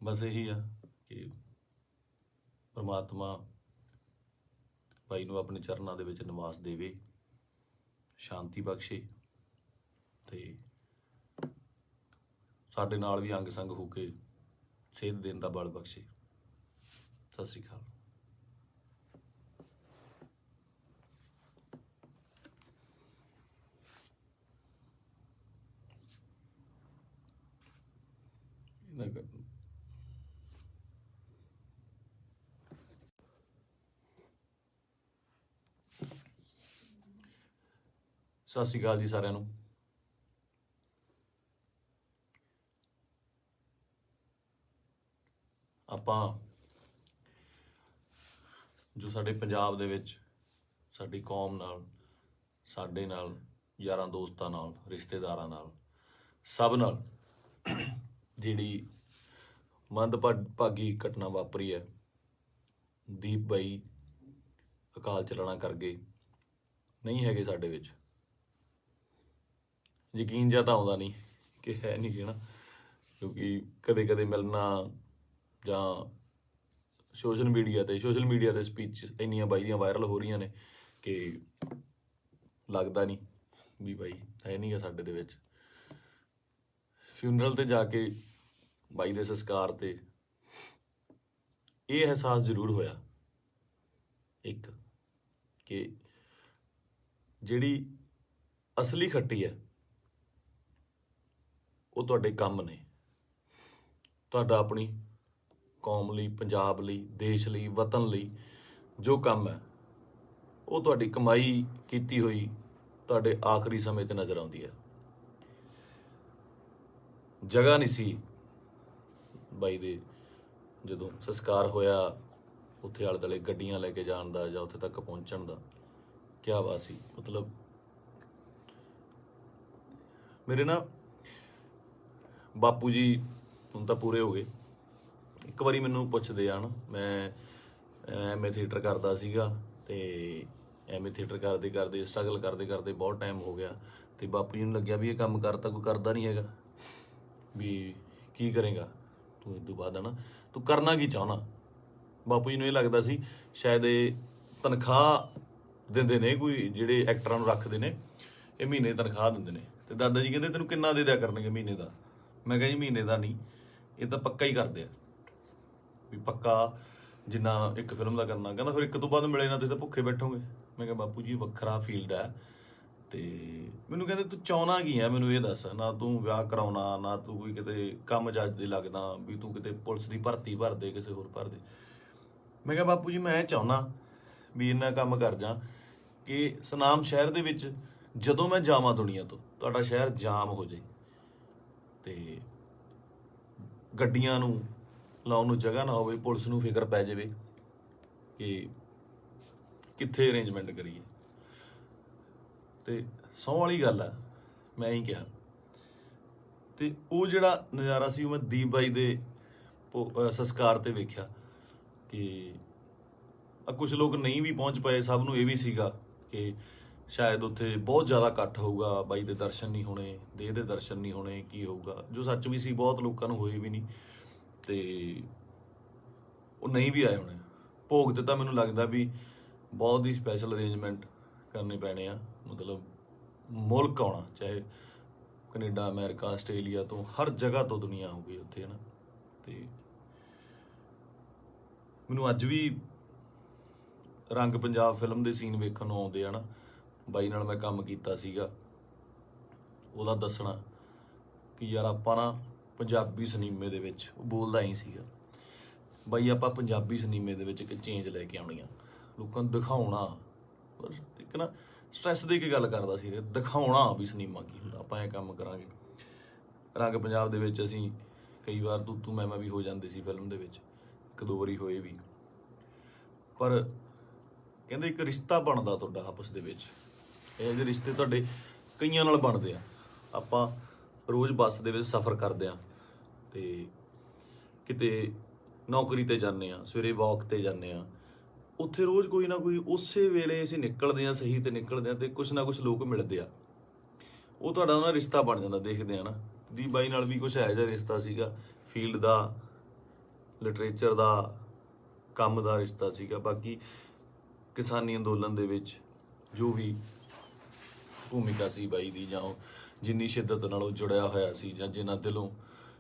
[SPEAKER 1] ਬਸ ਇਹੀ ਆ ਕਿ ਪਰਮਾਤਮਾ ਬਾਈ ਨੂੰ ਆਪਣੇ ਚਰਨਾਂ ਦੇ ਵਿੱਚ ਨਿਵਾਸ ਦੇਵੇ, ਸ਼ਾਂਤੀ ਬਖਸ਼ੇ, ਤੇ ਸਾਡੇ ਨਾਲ ਵੀ ਅੰਗ ਸੰਗ ਹੋ ਕੇ ਸੇਧ ਦੇਣ ਦਾ ਬਲ ਬਖਸ਼ੇ। ਸਤਿ ਸ਼੍ਰੀ ਅਕਾਲ। ਸਤਿ ਸ਼੍ਰੀ ਅਕਾਲ ਜੀ ਸਾਰਿਆਂ ਨੂੰ। ਆਪਾਂ ਜੋ ਸਾਡੇ ਪੰਜਾਬ ਦੇ ਵਿੱਚ ਸਾਡੀ ਕੌਮ ਨਾਲ, ਸਾਡੇ ਨਾਲ, ਯਾਰਾਂ ਦੋਸਤਾਂ ਨਾਲ, ਰਿਸ਼ਤੇਦਾਰਾਂ ਨਾਲ, ਸਭ ਨਾਲ ਜਿਹੜੀ ਮੰਦਭਾਗੀ ਘਟਨਾ ਵਾਪਰੀ ਹੈ, ਦੀਪ ਬਾਈ ਅਕਾਲ ਚਲਾਣਾ ਕਰ ਗਏ, ਨਹੀਂ ਹੈਗੇ ਸਾਡੇ ਵਿੱਚ। ਯਕੀਨ ਜਿਹਾ ਤਾਂ ਆਉਂਦਾ ਨਹੀਂ ਕਿ ਹੈ ਨਹੀਂ ਗੇ ਨਾ, ਕਿਉਂਕਿ ਕਦੇ ਕਦੇ ਮਿਲਣਾ ਜਾਂ ਸੋਸ਼ਲ ਮੀਡੀਆ 'ਤੇ ਸਪੀਚ ਇੰਨੀਆਂ ਬਾਈ ਦੀਆਂ ਵਾਇਰਲ ਹੋ ਰਹੀਆਂ ਨੇ ਕਿ ਲੱਗਦਾ ਨਹੀਂ ਵੀ ਬਾਈ ਹੈ ਨਹੀਂ ਗਾ ਸਾਡੇ ਦੇ ਵਿੱਚ। ਫਿਊਨਰਲ 'ਤੇ ਜਾ ਕੇ, ਬਾਈ ਦੇ ਸੰਸਕਾਰ 'ਤੇ ਇਹ ਅਹਿਸਾਸ ਜ਼ਰੂਰ ਹੋਇਆ ਇੱਕ, ਕਿ ਜਿਹੜੀ ਅਸਲੀ ਖੱਟੀ ਹੈ ਉਹ ਤੁਹਾਡੇ ਕੰਮ ਨੇ। ਤੁਹਾਡਾ ਆਪਣੀ ਕੌਮ ਲਈ, ਪੰਜਾਬ ਲਈ, ਦੇਸ਼ ਲਈ, ਵਤਨ ਲਈ ਜੋ ਕੰਮ ਹੈ ਉਹ ਤੁਹਾਡੀ ਕਮਾਈ ਕੀਤੀ ਹੋਈ ਤੁਹਾਡੇ ਆਖਰੀ ਸਮੇਂ ਤੇ ਨਜ਼ਰ ਆਉਂਦੀ ਹੈ। ਜਗ੍ਹਾ ਨਹੀਂ ਸੀ ਬਾਈ ਦੇ ਜਦੋਂ ਸੰਸਕਾਰ ਹੋਇਆ ਉੱਥੇ ਆਲੇ ਦੁਆਲੇ ਗੱਡੀਆਂ ਲੈ ਕੇ ਜਾਣ ਦਾ ਜਾਂ ਉੱਥੇ ਤੱਕ ਪਹੁੰਚਣ ਦਾ। ਕਿਆ ਬਾਤ ਸੀ। ਮਤਲਬ ਮੇਰੇ ਨਾ ਬਾਪੂ ਜੀ ਹੁਣ ਤਾਂ ਪੂਰੇ ਹੋ ਗਏ। ਇੱਕ ਵਾਰੀ ਮੈਨੂੰ ਪੁੱਛਦੇ ਆ ਨਾ, ਮੈਂ ਐਮਏ ਥੀਏਟਰ ਕਰਦਾ ਸੀਗਾ ਤੇ ਐਮਏ ਥੀਏਟਰ ਕਰਦੇ ਕਰਦੇ ਸਟਰਗਲ ਕਰਦੇ ਕਰਦੇ ਬਹੁਤ ਟਾਈਮ ਹੋ ਗਿਆ ਤੇ ਬਾਪੂ ਜੀ ਨੂੰ ਲੱਗਿਆ ਵੀ ਇਹ ਕੰਮ ਕਰਤਾ ਕੋਈ ਕਰਦਾ ਨਹੀਂ ਹੈਗਾ, ਵੀ ਕੀ ਕਰੇਗਾ ਤੂੰ ਇਸ ਤੋਂ ਬਾਅਦ, ਹੈ ਨਾ ਤੂੰ ਕਰਨਾ ਕੀ ਚਾਹੁੰਦਾ। ਬਾਪੂ ਜੀ ਨੂੰ ਇਹ ਲੱਗਦਾ ਸੀ ਸ਼ਾਇਦ ਇਹ ਤਨਖਾਹ ਦਿੰਦੇ ਨੇ, ਕੋਈ ਜਿਹੜੇ ਐਕਟਰਾਂ ਨੂੰ ਰੱਖਦੇ ਨੇ ਇਹ ਮਹੀਨੇ ਦੀ ਤਨਖਾਹ ਦਿੰਦੇ ਨੇ। ਤੇ ਦਾਦਾ ਜੀ ਕਹਿੰਦੇ ਤੈਨੂੰ ਕਿੰਨਾ ਦੇ ਦਿਆ ਕਰਨਗੇ ਮਹੀਨੇ ਦਾ। ਮੈਂ ਕਿਹਾ ਜੀ ਮਹੀਨੇ ਦਾ ਨਹੀਂ, ਇਹ ਤਾਂ ਪੱਕਾ ਹੀ ਕਰਦੇ ਆ, ਵੀ ਪੱਕਾ ਜਿੰਨਾ ਇੱਕ ਫਿਲਮ ਦਾ ਕਰਨਾ। ਕਹਿੰਦਾ ਫਿਰ ਇੱਕ ਤੋਂ ਬਾਅਦ ਮਿਲੇ ਨਾ ਤੁਸੀਂ ਤਾਂ ਭੁੱਖੇ ਬੈਠੋਗੇ। ਮੈਂ ਕਿਹਾ ਬਾਪੂ ਜੀ ਵੱਖਰਾ ਫੀਲਡ ਹੈ। ਤੇ ਮੈਨੂੰ ਕਹਿੰਦੇ ਤੂੰ ਚਾਹੁੰਦਾ ਕੀ ਆ, ਮੈਨੂੰ ਇਹ ਦੱਸ। ਨਾ ਤੂੰ ਵਿਆਹ ਕਰਾਉਣਾ, ਨਾ ਤੂੰ ਕੋਈ ਕਿਤੇ ਕੰਮ ਜੱਜ ਦੇ ਲੱਗਦਾ ਵੀ ਤੂੰ ਕਿਤੇ ਪੁਲਿਸ ਦੀ ਭਰਤੀ ਭਰ ਦੇ, ਕਿਸੇ ਹੋਰ ਭਰ ਦੇ। ਮੈਂ ਕਿਹਾ ਬਾਪੂ ਜੀ ਮੈਂ ਚਾਹੁੰਦਾ ਵੀ ਇੰਨਾ ਕੰਮ ਕਰ ਜਾ ਕਿ ਸੁਨਾਮ ਸ਼ਹਿਰ ਦੇ ਵਿੱਚ ਜਦੋਂ ਮੈਂ ਜਾਵਾਂ ਦੁਨੀਆ ਤੋਂ ਤੁਹਾਡਾ ਸ਼ਹਿਰ ਜਾਮ ਹੋ ਜਾਏ ਤੇ ਗੱਡੀਆਂ ਨੂੰ ਲਾਉਣ ਨੂੰ ਜਗ੍ਹਾ ਨਾ ਹੋਵੇ, ਪੁਲਿਸ ਨੂੰ ਫਿਕਰ ਪੈ ਜਾਵੇ ਕਿ ਕਿੱਥੇ ਅਰੇਂਜਮੈਂਟ ਕਰੀਏ। ਤੇ ਸਹੁੰ ਵਾਲੀ ਗੱਲ ਆ, ਮੈਂ ਹੀ ਕਿਹਾ। ਤੇ ਉਹ ਜਿਹੜਾ ਨਜ਼ਾਰਾ ਸੀ ਉਹ ਮੈਂ ਦੀਪ ਬਾਈ ਦੇ ਸੰਸਕਾਰ ਤੇ ਵੇਖਿਆ ਕਿ ਕੁਝ ਲੋਕ ਨਹੀਂ ਵੀ ਪਹੁੰਚ ਪਏ। ਸਭ ਨੂੰ ਇਹ ਵੀ ਸੀਗਾ ਕਿ ਸ਼ਾਇਦ ਉੱਥੇ ਬਹੁਤ ਜ਼ਿਆਦਾ ਇਕੱਠ ਹੋਊਗਾ, ਬਾਈ ਦੇ ਦਰਸ਼ਨ ਨਹੀਂ ਹੋਣੇ, ਦੇਹ ਦੇ ਦਰਸ਼ਨ ਨਹੀਂ ਹੋਣੇ, ਕੀ ਹੋਊਗਾ, ਜੋ ਸੱਚ ਵੀ ਸੀ। ਬਹੁਤ ਲੋਕਾਂ ਨੂੰ ਹੋਏ ਵੀ ਨਹੀਂ ਤੇ ਉਹ ਨਹੀਂ ਵੀ ਆਏ ਹੋਣੇ। ਭੋਗ ਤੇ ਤਾਂ ਮੈਨੂੰ ਲੱਗਦਾ ਵੀ ਬਹੁਤ ਹੀ ਸਪੈਸ਼ਲ ਅਰੇਂਜਮੈਂਟ ਕਰਨੇ ਪੈਣੇ ਆ। ਮਤਲਬ ਮੁਲਕ ਆਉਣਾ, ਚਾਹੇ ਕੈਨੇਡਾ, ਅਮਰੀਕਾ, ਆਸਟ੍ਰੇਲੀਆ ਤੋਂ, ਹਰ ਜਗ੍ਹਾ ਤੋਂ ਦੁਨੀਆ ਆਊਗੀ ਉੱਥੇ, ਹੈ ਨਾ। ਤੇ ਮੈਨੂੰ ਅੱਜ ਵੀ ਰੰਗ ਪੰਜਾਬ ਫਿਲਮ ਦੇ ਸੀਨ ਵੇਖਣ ਨੂੰ ਆਉਂਦੇ ਆ ਨਾ। ਬਾਈ ਨਾਲ ਮੈਂ ਕੰਮ ਕੀਤਾ ਸੀਗਾ, ਉਹਦਾ ਦੱਸਣਾ ਕਿ ਯਾਰ ਆਪਾਂ ਨਾ ਪੰਜਾਬੀ ਸਿਨੇਮੇ ਦੇ ਵਿੱਚ, ਉਹ ਬੋਲਦਾ ਹੀ ਸੀਗਾ ਬਾਈ, ਆਪਾਂ ਪੰਜਾਬੀ ਸਿਨੇਮੇ ਦੇ ਵਿੱਚ ਇੱਕ ਚੇਂਜ ਲੈ ਕੇ ਆਉਣੀ ਆ, ਲੋਕਾਂ ਨੂੰ ਦਿਖਾਉਣਾ। ਬਸ ਇੱਕ ਨਾ ਸਟ੍ਰੈਸ ਦੇ ਕੇ ਗੱਲ ਕਰਦਾ ਸੀ, ਦਿਖਾਉਣਾ ਵੀ ਸਿਨੇਮਾ ਕੀ ਹੁੰਦਾ, ਆਪਾਂ ਇਹ ਕੰਮ ਕਰਾਂਗੇ। ਰੰਗ ਪੰਜਾਬ ਦੇ ਵਿੱਚ ਅਸੀਂ ਕਈ ਵਾਰ ਤੂੰ ਮੈਂ ਵੀ ਹੋ ਜਾਂਦੇ ਸੀ ਫਿਲਮ ਦੇ ਵਿੱਚ, ਇੱਕ ਦੋ ਵਾਰੀ ਹੋਏ ਵੀ। ਪਰ ਕਹਿੰਦੇ ਇੱਕ ਰਿਸ਼ਤਾ ਬਣਦਾ ਤੁਹਾਡਾ ਆਪਸ ਦੇ ਵਿੱਚ। ਇਹ ਜਿਹੇ ਰਿਸ਼ਤੇ ਤੁਹਾਡੇ ਕਈਆਂ ਨਾਲ ਬਣਦੇ ਆ। ਆਪਾਂ ਰੋਜ਼ ਬੱਸ ਦੇ ਵਿੱਚ ਸਫ਼ਰ ਕਰਦੇ ਆ ਤੇ ਕਿਤੇ ਨੌਕਰੀ ਤੇ ਜਾਂਦੇ ਆ, ਸਵੇਰੇ ਵਾਕ ਤੇ ਜਾਂਦੇ ਆ, ਉੱਥੇ ਰੋਜ਼ ਕੋਈ ਨਾ ਕੋਈ ਉਸੇ ਵੇਲੇ ਅਸੀਂ ਨਿਕਲਦੇ ਆ, ਸਹੀ ਤੇ ਨਿਕਲਦੇ ਆ ਤੇ ਕੁਛ ਨਾ ਕੁਛ ਲੋਕ ਮਿਲਦੇ ਆ, ਉਹ ਤੁਹਾਡਾ ਨਾ ਰਿਸ਼ਤਾ ਬਣ ਜਾਂਦਾ। ਦੇਖਦੇ ਆ ਨਾ, ਦੀ ਬਾਈ ਨਾਲ ਵੀ ਕੁਛ ਇਹੋ ਜਿਹਾ ਰਿਸ਼ਤਾ ਸੀਗਾ, ਫੀਲਡ ਦਾ, ਲਿਟਰੇਚਰ ਦਾ, ਕੰਮ ਦਾ ਰਿਸ਼ਤਾ ਸੀਗਾ। ਬਾਕੀ ਕਿਸਾਨੀ ਅੰਦੋਲਨ ਦੇ ਵਿੱਚ ਜੋ ਵੀ ਭੂਮਿਕਾ ਸੀ ਬਾਈ ਦੀ, ਜਾਂ ਉਹ ਜਿੰਨੀ ਸ਼ਿੱਦਤ ਨਾਲ ਉਹ ਜੁੜਿਆ ਹੋਇਆ ਸੀ, ਜਾਂ ਜਿੰਨਾ ਦਿਲੋਂ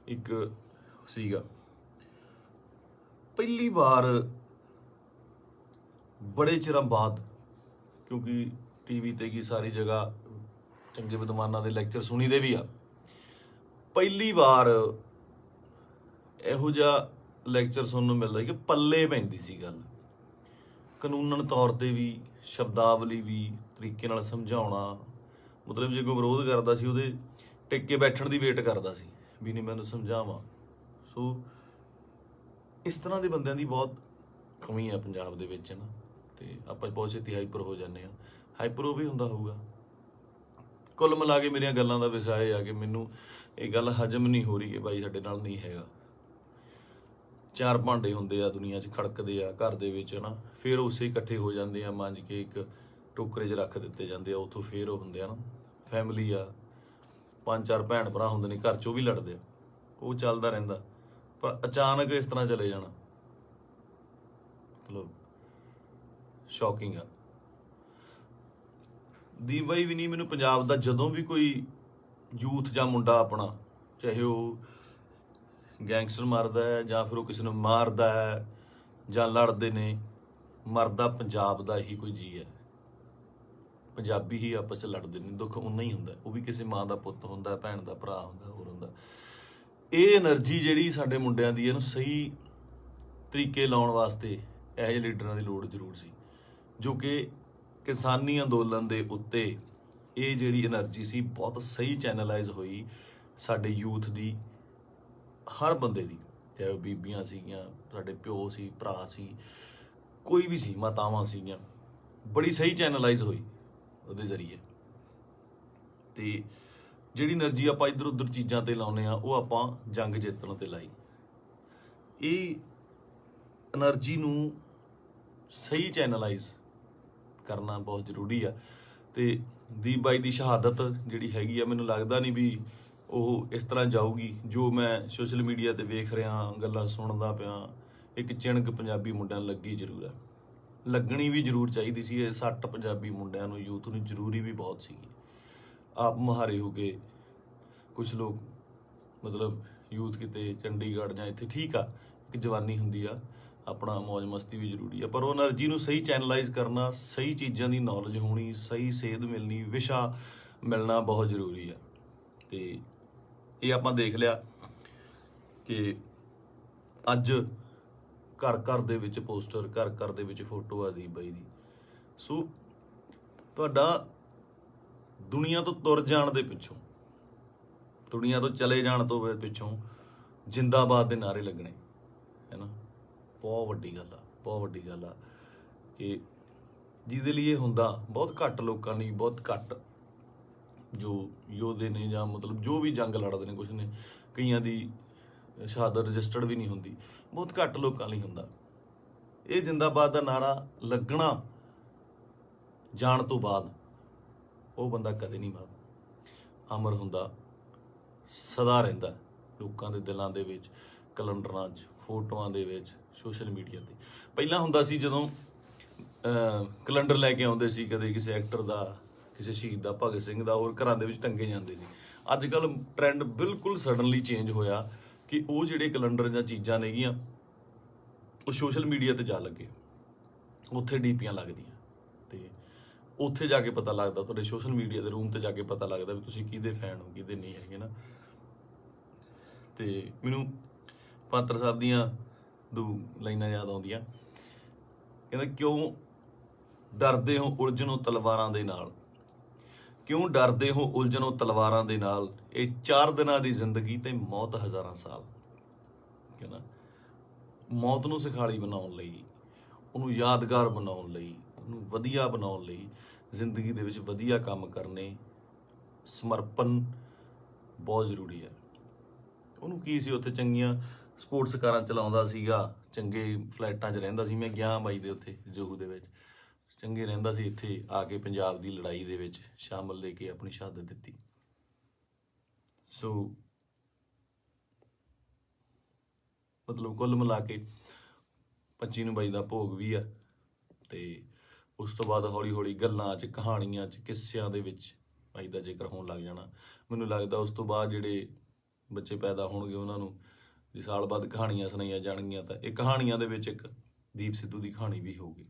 [SPEAKER 1] ਇੱਕ ਸੀਗਾ। ਪਹਿਲੀ ਵਾਰ ਬੜੇ ਚਿਰਾਂ ਬਾਅਦ, ਕਿਉਂਕਿ ਟੀਵੀ ਤੇ ਕੀ ਸਾਰੀ ਜਗ੍ਹਾ ਚੰਗੇ ਵਿਦਵਾਨਾਂ ਦੇ ਲੈਕਚਰ ਸੁਣੀ ਦੇ ਵੀ ਆ, ਪਹਿਲੀ ਵਾਰ ਇਹੋ ਜਿਹਾ ਲੈਕਚਰ ਸੁਣਨ ਨੂੰ ਮਿਲਦਾ ਕਿ ਪੱਲੇ ਪੈਂਦੀ ਸੀ ਗੱਲ, ਕਾਨੂੰਨਨ ਤੌਰ ਤੇ ਵੀ, ਸ਼ਬਦਾਵਲੀ ਵੀ, ਤਰੀਕੇ ਨਾਲ ਸਮਝਾਉਣਾ। ਮਤਲਬ ਜੇ ਕੋਈ ਵਿਰੋਧ ਕਰਦਾ ਸੀ ਉਹਦੇ ਟਿਕ ਕੇ ਬੈਠਣ ਦੀ ਵੇਟ ਕਰਦਾ ਸੀ ਵੀ ਨਹੀਂ ਮੈਨੂੰ ਸਮਝਾਵਾਂ। ਸੋ ਇਸ ਤਰ੍ਹਾਂ ਦੇ ਬੰਦਿਆਂ ਦੀ ਬਹੁਤ ਕਮੀ ਆ ਪੰਜਾਬ ਦੇ ਵਿੱਚ, ਨਾ। ਤੇ ਆਪਾਂ ਬਹੁਤ ਛੇਤੀ ਹਾਈਪਰ ਹੋ ਜਾਂਦੇ ਆ, ਹਾਈਪਰ ਉਹ ਵੀ ਹੁੰਦਾ ਹੋਊਗਾ। ਕੁੱਲ ਮਿਲਾ ਕੇ ਮੇਰੀਆਂ ਗੱਲਾਂ ਦਾ ਵਿਸ਼ਾ ਇਹ ਆ ਕਿ ਮੈਨੂੰ ਇਹ ਗੱਲ ਹਜਮ ਨਹੀਂ ਹੋ ਰਹੀ ਕਿ ਬਾਈ ਸਾਡੇ ਨਾਲ ਨਹੀਂ ਹੈਗਾ। ਚਾਰ ਭਾਂਡੇ ਹੁੰਦੇ ਆ ਦੁਨੀਆ 'ਚ, ਖੜਕਦੇ ਆ ਘਰ ਦੇ ਵਿੱਚ, ਨਾ, ਫਿਰ ਉਸੇ ਇਕੱਠੇ ਹੋ ਜਾਂਦੇ ਆ, ਮਾਂਜ ਕੇ ਇੱਕ ਟੋਕਰੇ 'ਚ ਰੱਖ ਦਿੱਤੇ ਜਾਂਦੇ ਆ, ਉੱਥੋਂ ਫਿਰ ਉਹ ਹੁੰਦੇ ਆ ਨਾ ਫੈਮਿਲੀ ਆ, 5-4 ਭੈਣ ਭਰਾ ਹੁੰਦੇ ਨੇ ਘਰ 'ਚ, ਉਹ ਵੀ ਲੜਦੇ ਆ, ਉਹ ਚੱਲਦਾ ਰਹਿੰਦਾ। ਪਰ ਅਚਾਨਕ ਇਸ ਤਰ੍ਹਾਂ ਚਲੇ ਜਾਣਾ ਮਤਲਬ ਸ਼ੌਕਿੰਗ ਆ। ਦੀਪ ਬਾਈ ਵੀ ਨਹੀਂ, ਮੈਨੂੰ ਪੰਜਾਬ ਦਾ ਜਦੋਂ ਵੀ ਕੋਈ ਯੂਥ ਜਾਂ ਮੁੰਡਾ ਆਪਣਾ, ਚਾਹੇ ਉਹ ਗੈਂਗਸਟਰ ਮਾਰਦਾ ਹੈ ਜਾਂ ਫਿਰ ਉਹ ਕਿਸੇ ਨੂੰ ਮਾਰਦਾ ਹੈ ਜਾਂ ਲੜਦੇ ਨੇ, ਮਰਦਾ ਪੰਜਾਬ ਦਾ ਹੀ ਕੋਈ ਜੀ ਹੈ। ਪੰਜਾਬੀ ਹੀ ਆਪਸ 'ਚ ਲੜਦੇ ਨੇ, ਦੁੱਖ ਉਨਾ ਹੀ ਹੁੰਦਾ, ਉਹ ਵੀ ਕਿਸੇ ਮਾਂ ਦਾ ਪੁੱਤ ਹੁੰਦਾ, ਭੈਣ ਦਾ ਭਰਾ ਹੁੰਦਾ, ਹੋਰ ਹੁੰਦਾ। ਇਹ એનર્ਜੀ ਜਿਹੜੀ ਸਾਡੇ ਮੁੰਡਿਆਂ ਦੀ, ਇਹਨੂੰ ਸਹੀ ਤਰੀਕੇ ਲਾਉਣ ਵਾਸਤੇ ਇਹੋ ਜਿਹੇ ਲੀਡਰਾਂ ਦੀ ਲੋੜ ਜ਼ਰੂਰ ਸੀ, ਜੋ ਕਿ ਕਿਸਾਨੀ ਅੰਦੋਲਨ ਦੇ ਉੱਤੇ ਇਹ ਜਿਹੜੀ એનર્ਜੀ ਸੀ ਬਹੁਤ ਸਹੀ ਚੈਨਲਾਈਜ਼ ਹੋਈ ਸਾਡੇ ਯੂਥ ਦੀ, ਹਰ ਬੰਦੇ ਦੀ, ਚਾਹੇ ਉਹ ਬੀਬੀਆਂ ਸੀਗੀਆਂ, ਸਾਡੇ ਪਿਓ ਸੀ, ਭਰਾ ਸੀ, ਕੋਈ ਵੀ ਸੀ, ਮਾਤਾਵਾਂ ਸੀਗੀਆਂ, ਬੜੀ ਸਹੀ ਚੈਨਲਾਈਜ਼ ਹੋਈ ਉਹਦੇ ਜ਼ਰੀਏ। ਤੇ ਜਿਹੜੀ એનર્ਜੀ ਆਪਾਂ ਇੱਧਰ ਉੱਧਰ ਚੀਜ਼ਾਂ ਤੇ ਲਾਉਂਦੇ ਆ, ਉਹ ਆਪਾਂ ਜੰਗ ਜਿੱਤਣ ਤੇ ਲਾਈ। ਇਹ એનર્ਜੀ ਨੂੰ ਸਹੀ ਚੈਨਲਾਈਜ਼ ਕਰਨਾ ਬਹੁਤ ਜ਼ਰੂਰੀ ਆ। ਤੇ ਦੀਪ ਬਾਈ ਦੀ ਸ਼ਹਾਦਤ ਜਿਹੜੀ ਹੈਗੀ ਆ, ਮੈਨੂੰ ਲੱਗਦਾ ਨਹੀਂ ਵੀ ਉਹ ਇਸ ਤਰ੍ਹਾਂ ਜਾਊਗੀ। ਜੋ ਮੈਂ ਸੋਸ਼ਲ ਮੀਡੀਆ ਤੇ ਵੇਖ ਰਿਹਾ, ਗੱਲਾਂ ਸੁਣਦਾ ਪਿਆ, ਇੱਕ ਚਿਣਕ ਪੰਜਾਬੀ ਮੁੰਡਿਆਂ ਨੂੰ ਲੱਗੀ ਜ਼ਰੂਰ ਆ, ਲੱਗਣੀ ਵੀ ਜ਼ਰੂਰ ਚਾਹੀਦੀ ਸੀ। ਇਹ ਸੱਟ ਪੰਜਾਬੀ ਮੁੰਡਿਆਂ ਨੂੰ, ਯੂਥ ਨੂੰ ਜ਼ਰੂਰੀ ਵੀ ਬਹੁਤ ਸੀਗੀ। ਆਪ ਮੁਹਾਰੇ ਹੋ ਕੇ ਕੁਝ ਲੋਕ, ਮਤਲਬ ਯੂਥ ਕਿਤੇ ਚੰਡੀਗੜ੍ਹ ਜਾਂ ਇੱਥੇ, ਠੀਕ ਆ, ਇੱਕ ਜਵਾਨੀ ਹੁੰਦੀ ਆ, ਆਪਣਾ ਮੌਜ ਮਸਤੀ ਵੀ ਜ਼ਰੂਰੀ ਆ, ਪਰ ਉਹ એનર્ਜੀ ਨੂੰ ਸਹੀ ਚੈਨਲਾਈਜ਼ ਕਰਨਾ, ਸਹੀ ਚੀਜ਼ਾਂ ਦੀ ਨੌਲੇਜ ਹੋਣੀ, ਸਹੀ ਸੇਧ ਮਿਲਣੀ, ਵਿਸ਼ਾ ਮਿਲਣਾ ਬਹੁਤ ਜ਼ਰੂਰੀ ਆ। ਤੇ ਇਹ ਆਪਾਂ ਦੇਖ ਲਿਆ ਕਿ ਅੱਜ ਘਰ ਘਰ ਦੇ ਵਿੱਚ ਪੋਸਟਰ, ਘਰ ਘਰ ਦੇ ਵਿੱਚ ਫੋਟੋ ਆ ਦੀਪ ਬਾਈ ਦੀ। ਸੋ ਤੁਹਾਡਾ ਦੁਨੀਆ ਤੋਂ ਤੁਰ ਜਾਣ ਦੇ ਪਿੱਛੋਂ, ਦੁਨੀਆ ਤੋਂ ਚਲੇ ਜਾਣ ਤੋਂ ਪਿੱਛੋਂ ਜਿੰਦਾਬਾਦ ਦੇ ਨਾਅਰੇ ਲੱਗਣੇ, ਹੈ ਨਾ, ਬਹੁਤ ਵੱਡੀ ਗੱਲ ਆ, ਬਹੁਤ ਵੱਡੀ ਗੱਲ ਆ। ਕਿ ਜਿਹਦੇ ਲਈ ਇਹ ਹੁੰਦਾ ਬਹੁਤ ਘੱਟ ਲੋਕਾਂ ਲਈ, ਬਹੁਤ ਘੱਟ ਜੋ ਯੋਧੇ ਨੇ, ਜਾਂ ਮਤਲਬ ਜੋ ਵੀ ਜੰਗ ਲੜਦੇ ਨੇ, ਕੁਛ ਨੇ, ਕਈਆਂ ਦੀ ਸ਼ਹਾਦਤ ਰਜਿਸਟਰਡ ਵੀ ਨਹੀਂ ਹੁੰਦੀ, ਬਹੁਤ ਘੱਟ ਲੋਕਾਂ ਲਈ ਹੁੰਦਾ। ਇਹ ਜਿੰਦਾਬਾਦ ਦਾ ਨਾਰਾ ਲੱਗਣਾ ਜਾਣ ਤੋਂ ਬਾਅਦ ਉਹ ਬੰਦਾ ਕਦੇ ਨਹੀਂ ਮਰਦਾ, ਅਮਰ ਹੁੰਦਾ, ਸਦਾ ਰਹਿੰਦਾ ਲੋਕਾਂ ਦੇ ਦਿਲਾਂ ਦੇ ਵਿੱਚ, ਕੈਲੰਡਰਾਂ 'ਚ, ਫੋਟੋਆਂ ਦੇ ਵਿੱਚ, ਸੋਸ਼ਲ ਮੀਡੀਆ ਤੇ। ਪਹਿਲਾਂ ਹੁੰਦਾ ਸੀ ਜਦੋਂ ਕੈਲੰਡਰ ਲੈ ਕੇ ਆਉਂਦੇ ਸੀ, ਕਦੇ ਕਿਸੇ ਐਕਟਰ ਦਾ, ਕਿਸੇ ਸ਼ਹੀਦ ਦਾ, ਭਗਤ ਸਿੰਘ ਦਾ, ਹੋਰ ਘਰਾਂ ਦੇ ਵਿੱਚ ਟੰਗੇ ਜਾਂਦੇ ਸੀ। ਅੱਜ ਕੱਲ੍ਹ ਟ੍ਰੈਂਡ ਬਿਲਕੁਲ ਸਡਨਲੀ ਚੇਂਜ ਹੋਇਆ ਕਿ ਉਹ ਜਿਹੜੇ ਕੈਲੰਡਰ ਜਾਂ ਚੀਜ਼ਾਂ ਨੇਗੀਆਂ, ਉਹ ਸੋਸ਼ਲ ਮੀਡੀਆ ਤੇ ਜਾ ਲੱਗੇ, ਉੱਥੇ ਡੀਪੀਆਂ ਲੱਗਦੀਆਂ, ਤੇ ਉੱਥੇ ਜਾ ਕੇ ਪਤਾ ਲੱਗਦਾ, ਤੁਹਾਡੇ ਸੋਸ਼ਲ ਮੀਡੀਆ ਦੇ ਰੂਮ ਤੇ ਜਾ ਕੇ ਪਤਾ ਲੱਗਦਾ ਵੀ ਤੁਸੀਂ ਕਿਹਦੇ ਫੈਨ ਹੋ, ਕਿਹਦੇ ਨਹੀਂ ਹੈਗੇ ਨਾ। ਤੇ ਮੈਨੂੰ ਪਾਤਰ ਸਾਹਿਬ ਦੀਆਂ ਦੋ ਲਾਈਨਾਂ ਯਾਦ ਆਉਂਦੀਆਂ, ਕਹਿੰਦਾ, ਕਿਉਂ ਡਰਦੇ ਹੋ ਉਲਝਣੋਂ ਤਲਵਾਰਾਂ ਦੇ ਨਾਲ, ਕਿਉਂ ਡਰਦੇ ਹੋ ਉਲਝਣੋਂ ਤਲਵਾਰਾਂ ਦੇ ਨਾਲ, ਇਹ 4 ਦਿਨਾਂ ਦੀ ਜ਼ਿੰਦਗੀ ਤੇ ਮੌਤ ਹਜ਼ਾਰਾਂ ਸਾਲ। ਕਹਿੰਦਾ ਮੌਤ ਨੂੰ ਸਿਖਾਲੀ ਬਣਾਉਣ ਲਈ, ਉਹਨੂੰ ਯਾਦਗਾਰ ਬਣਾਉਣ ਲਈ, ਉਹਨੂੰ ਵਧੀਆ ਬਣਾਉਣ ਲਈ, ਜ਼ਿੰਦਗੀ ਦੇ ਵਿੱਚ ਵਧੀਆ ਕੰਮ ਕਰਨੇ, ਸਮਰਪਣ ਬਹੁਤ ਜ਼ਰੂਰੀ ਹੈ। ਉਹਨੂੰ ਕੀ ਸੀ, ਉੱਥੇ ਚੰਗੀਆਂ ਸਪੋਰਟਸ ਕਾਰਾਂ ਚਲਾਉਂਦਾ ਸੀਗਾ, ਚੰਗੇ ਫਲੈਟਾਂ 'ਚ ਰਹਿੰਦਾ ਸੀ। ਮੈਂ ਗਿਆ ਬਾਈ ਦੇ ਉੱਥੇ ਜੋਹੂ ਦੇ ਵਿੱਚ, ਚੰਗੇ ਰਹਿੰਦਾ ਸੀ। ਇੱਥੇ ਆ ਕੇ ਪੰਜਾਬ ਦੀ ਲੜਾਈ ਦੇ ਵਿੱਚ ਸ਼ਾਮਲ ਲੈ ਕੇ ਆਪਣੀ ਸ਼ਹਾਦਤ ਦਿੱਤੀ। ਸੋ ਮਤਲਬ ਕੁੱਲ ਮਿਲਾ ਕੇ 25 ਨੂੰ ਬਾਈ ਦਾ ਭੋਗ ਵੀ ਆ, ਤੇ ਉਸ ਤੋਂ ਬਾਅਦ ਹੌਲੀ ਹੌਲੀ ਗੱਲਾਂ 'ਚ, ਕਹਾਣੀਆਂ 'ਚ, ਕਿੱਸਿਆਂ ਦੇ ਵਿੱਚ ਬਾਈ ਦਾ ਜ਼ਿਕਰ ਹੋਣ ਲੱਗ ਜਾਣਾ। ਮੈਨੂੰ ਲੱਗਦਾ ਉਸ ਤੋਂ ਬਾਅਦ ਜਿਹੜੇ ਬੱਚੇ ਪੈਦਾ ਹੋਣਗੇ, ਉਹਨਾਂ ਨੂੰ ਜੇ ਸਾਲ ਬਾਅਦ ਕਹਾਣੀਆਂ ਸੁਣਾਈਆਂ ਜਾਣਗੀਆਂ, ਤਾਂ ਇਹ ਕਹਾਣੀਆਂ ਦੇ ਵਿੱਚ ਇੱਕ ਦੀਪ ਸਿੱਧੂ ਦੀ ਕਹਾਣੀ ਵੀ ਹੋਊਗੀ।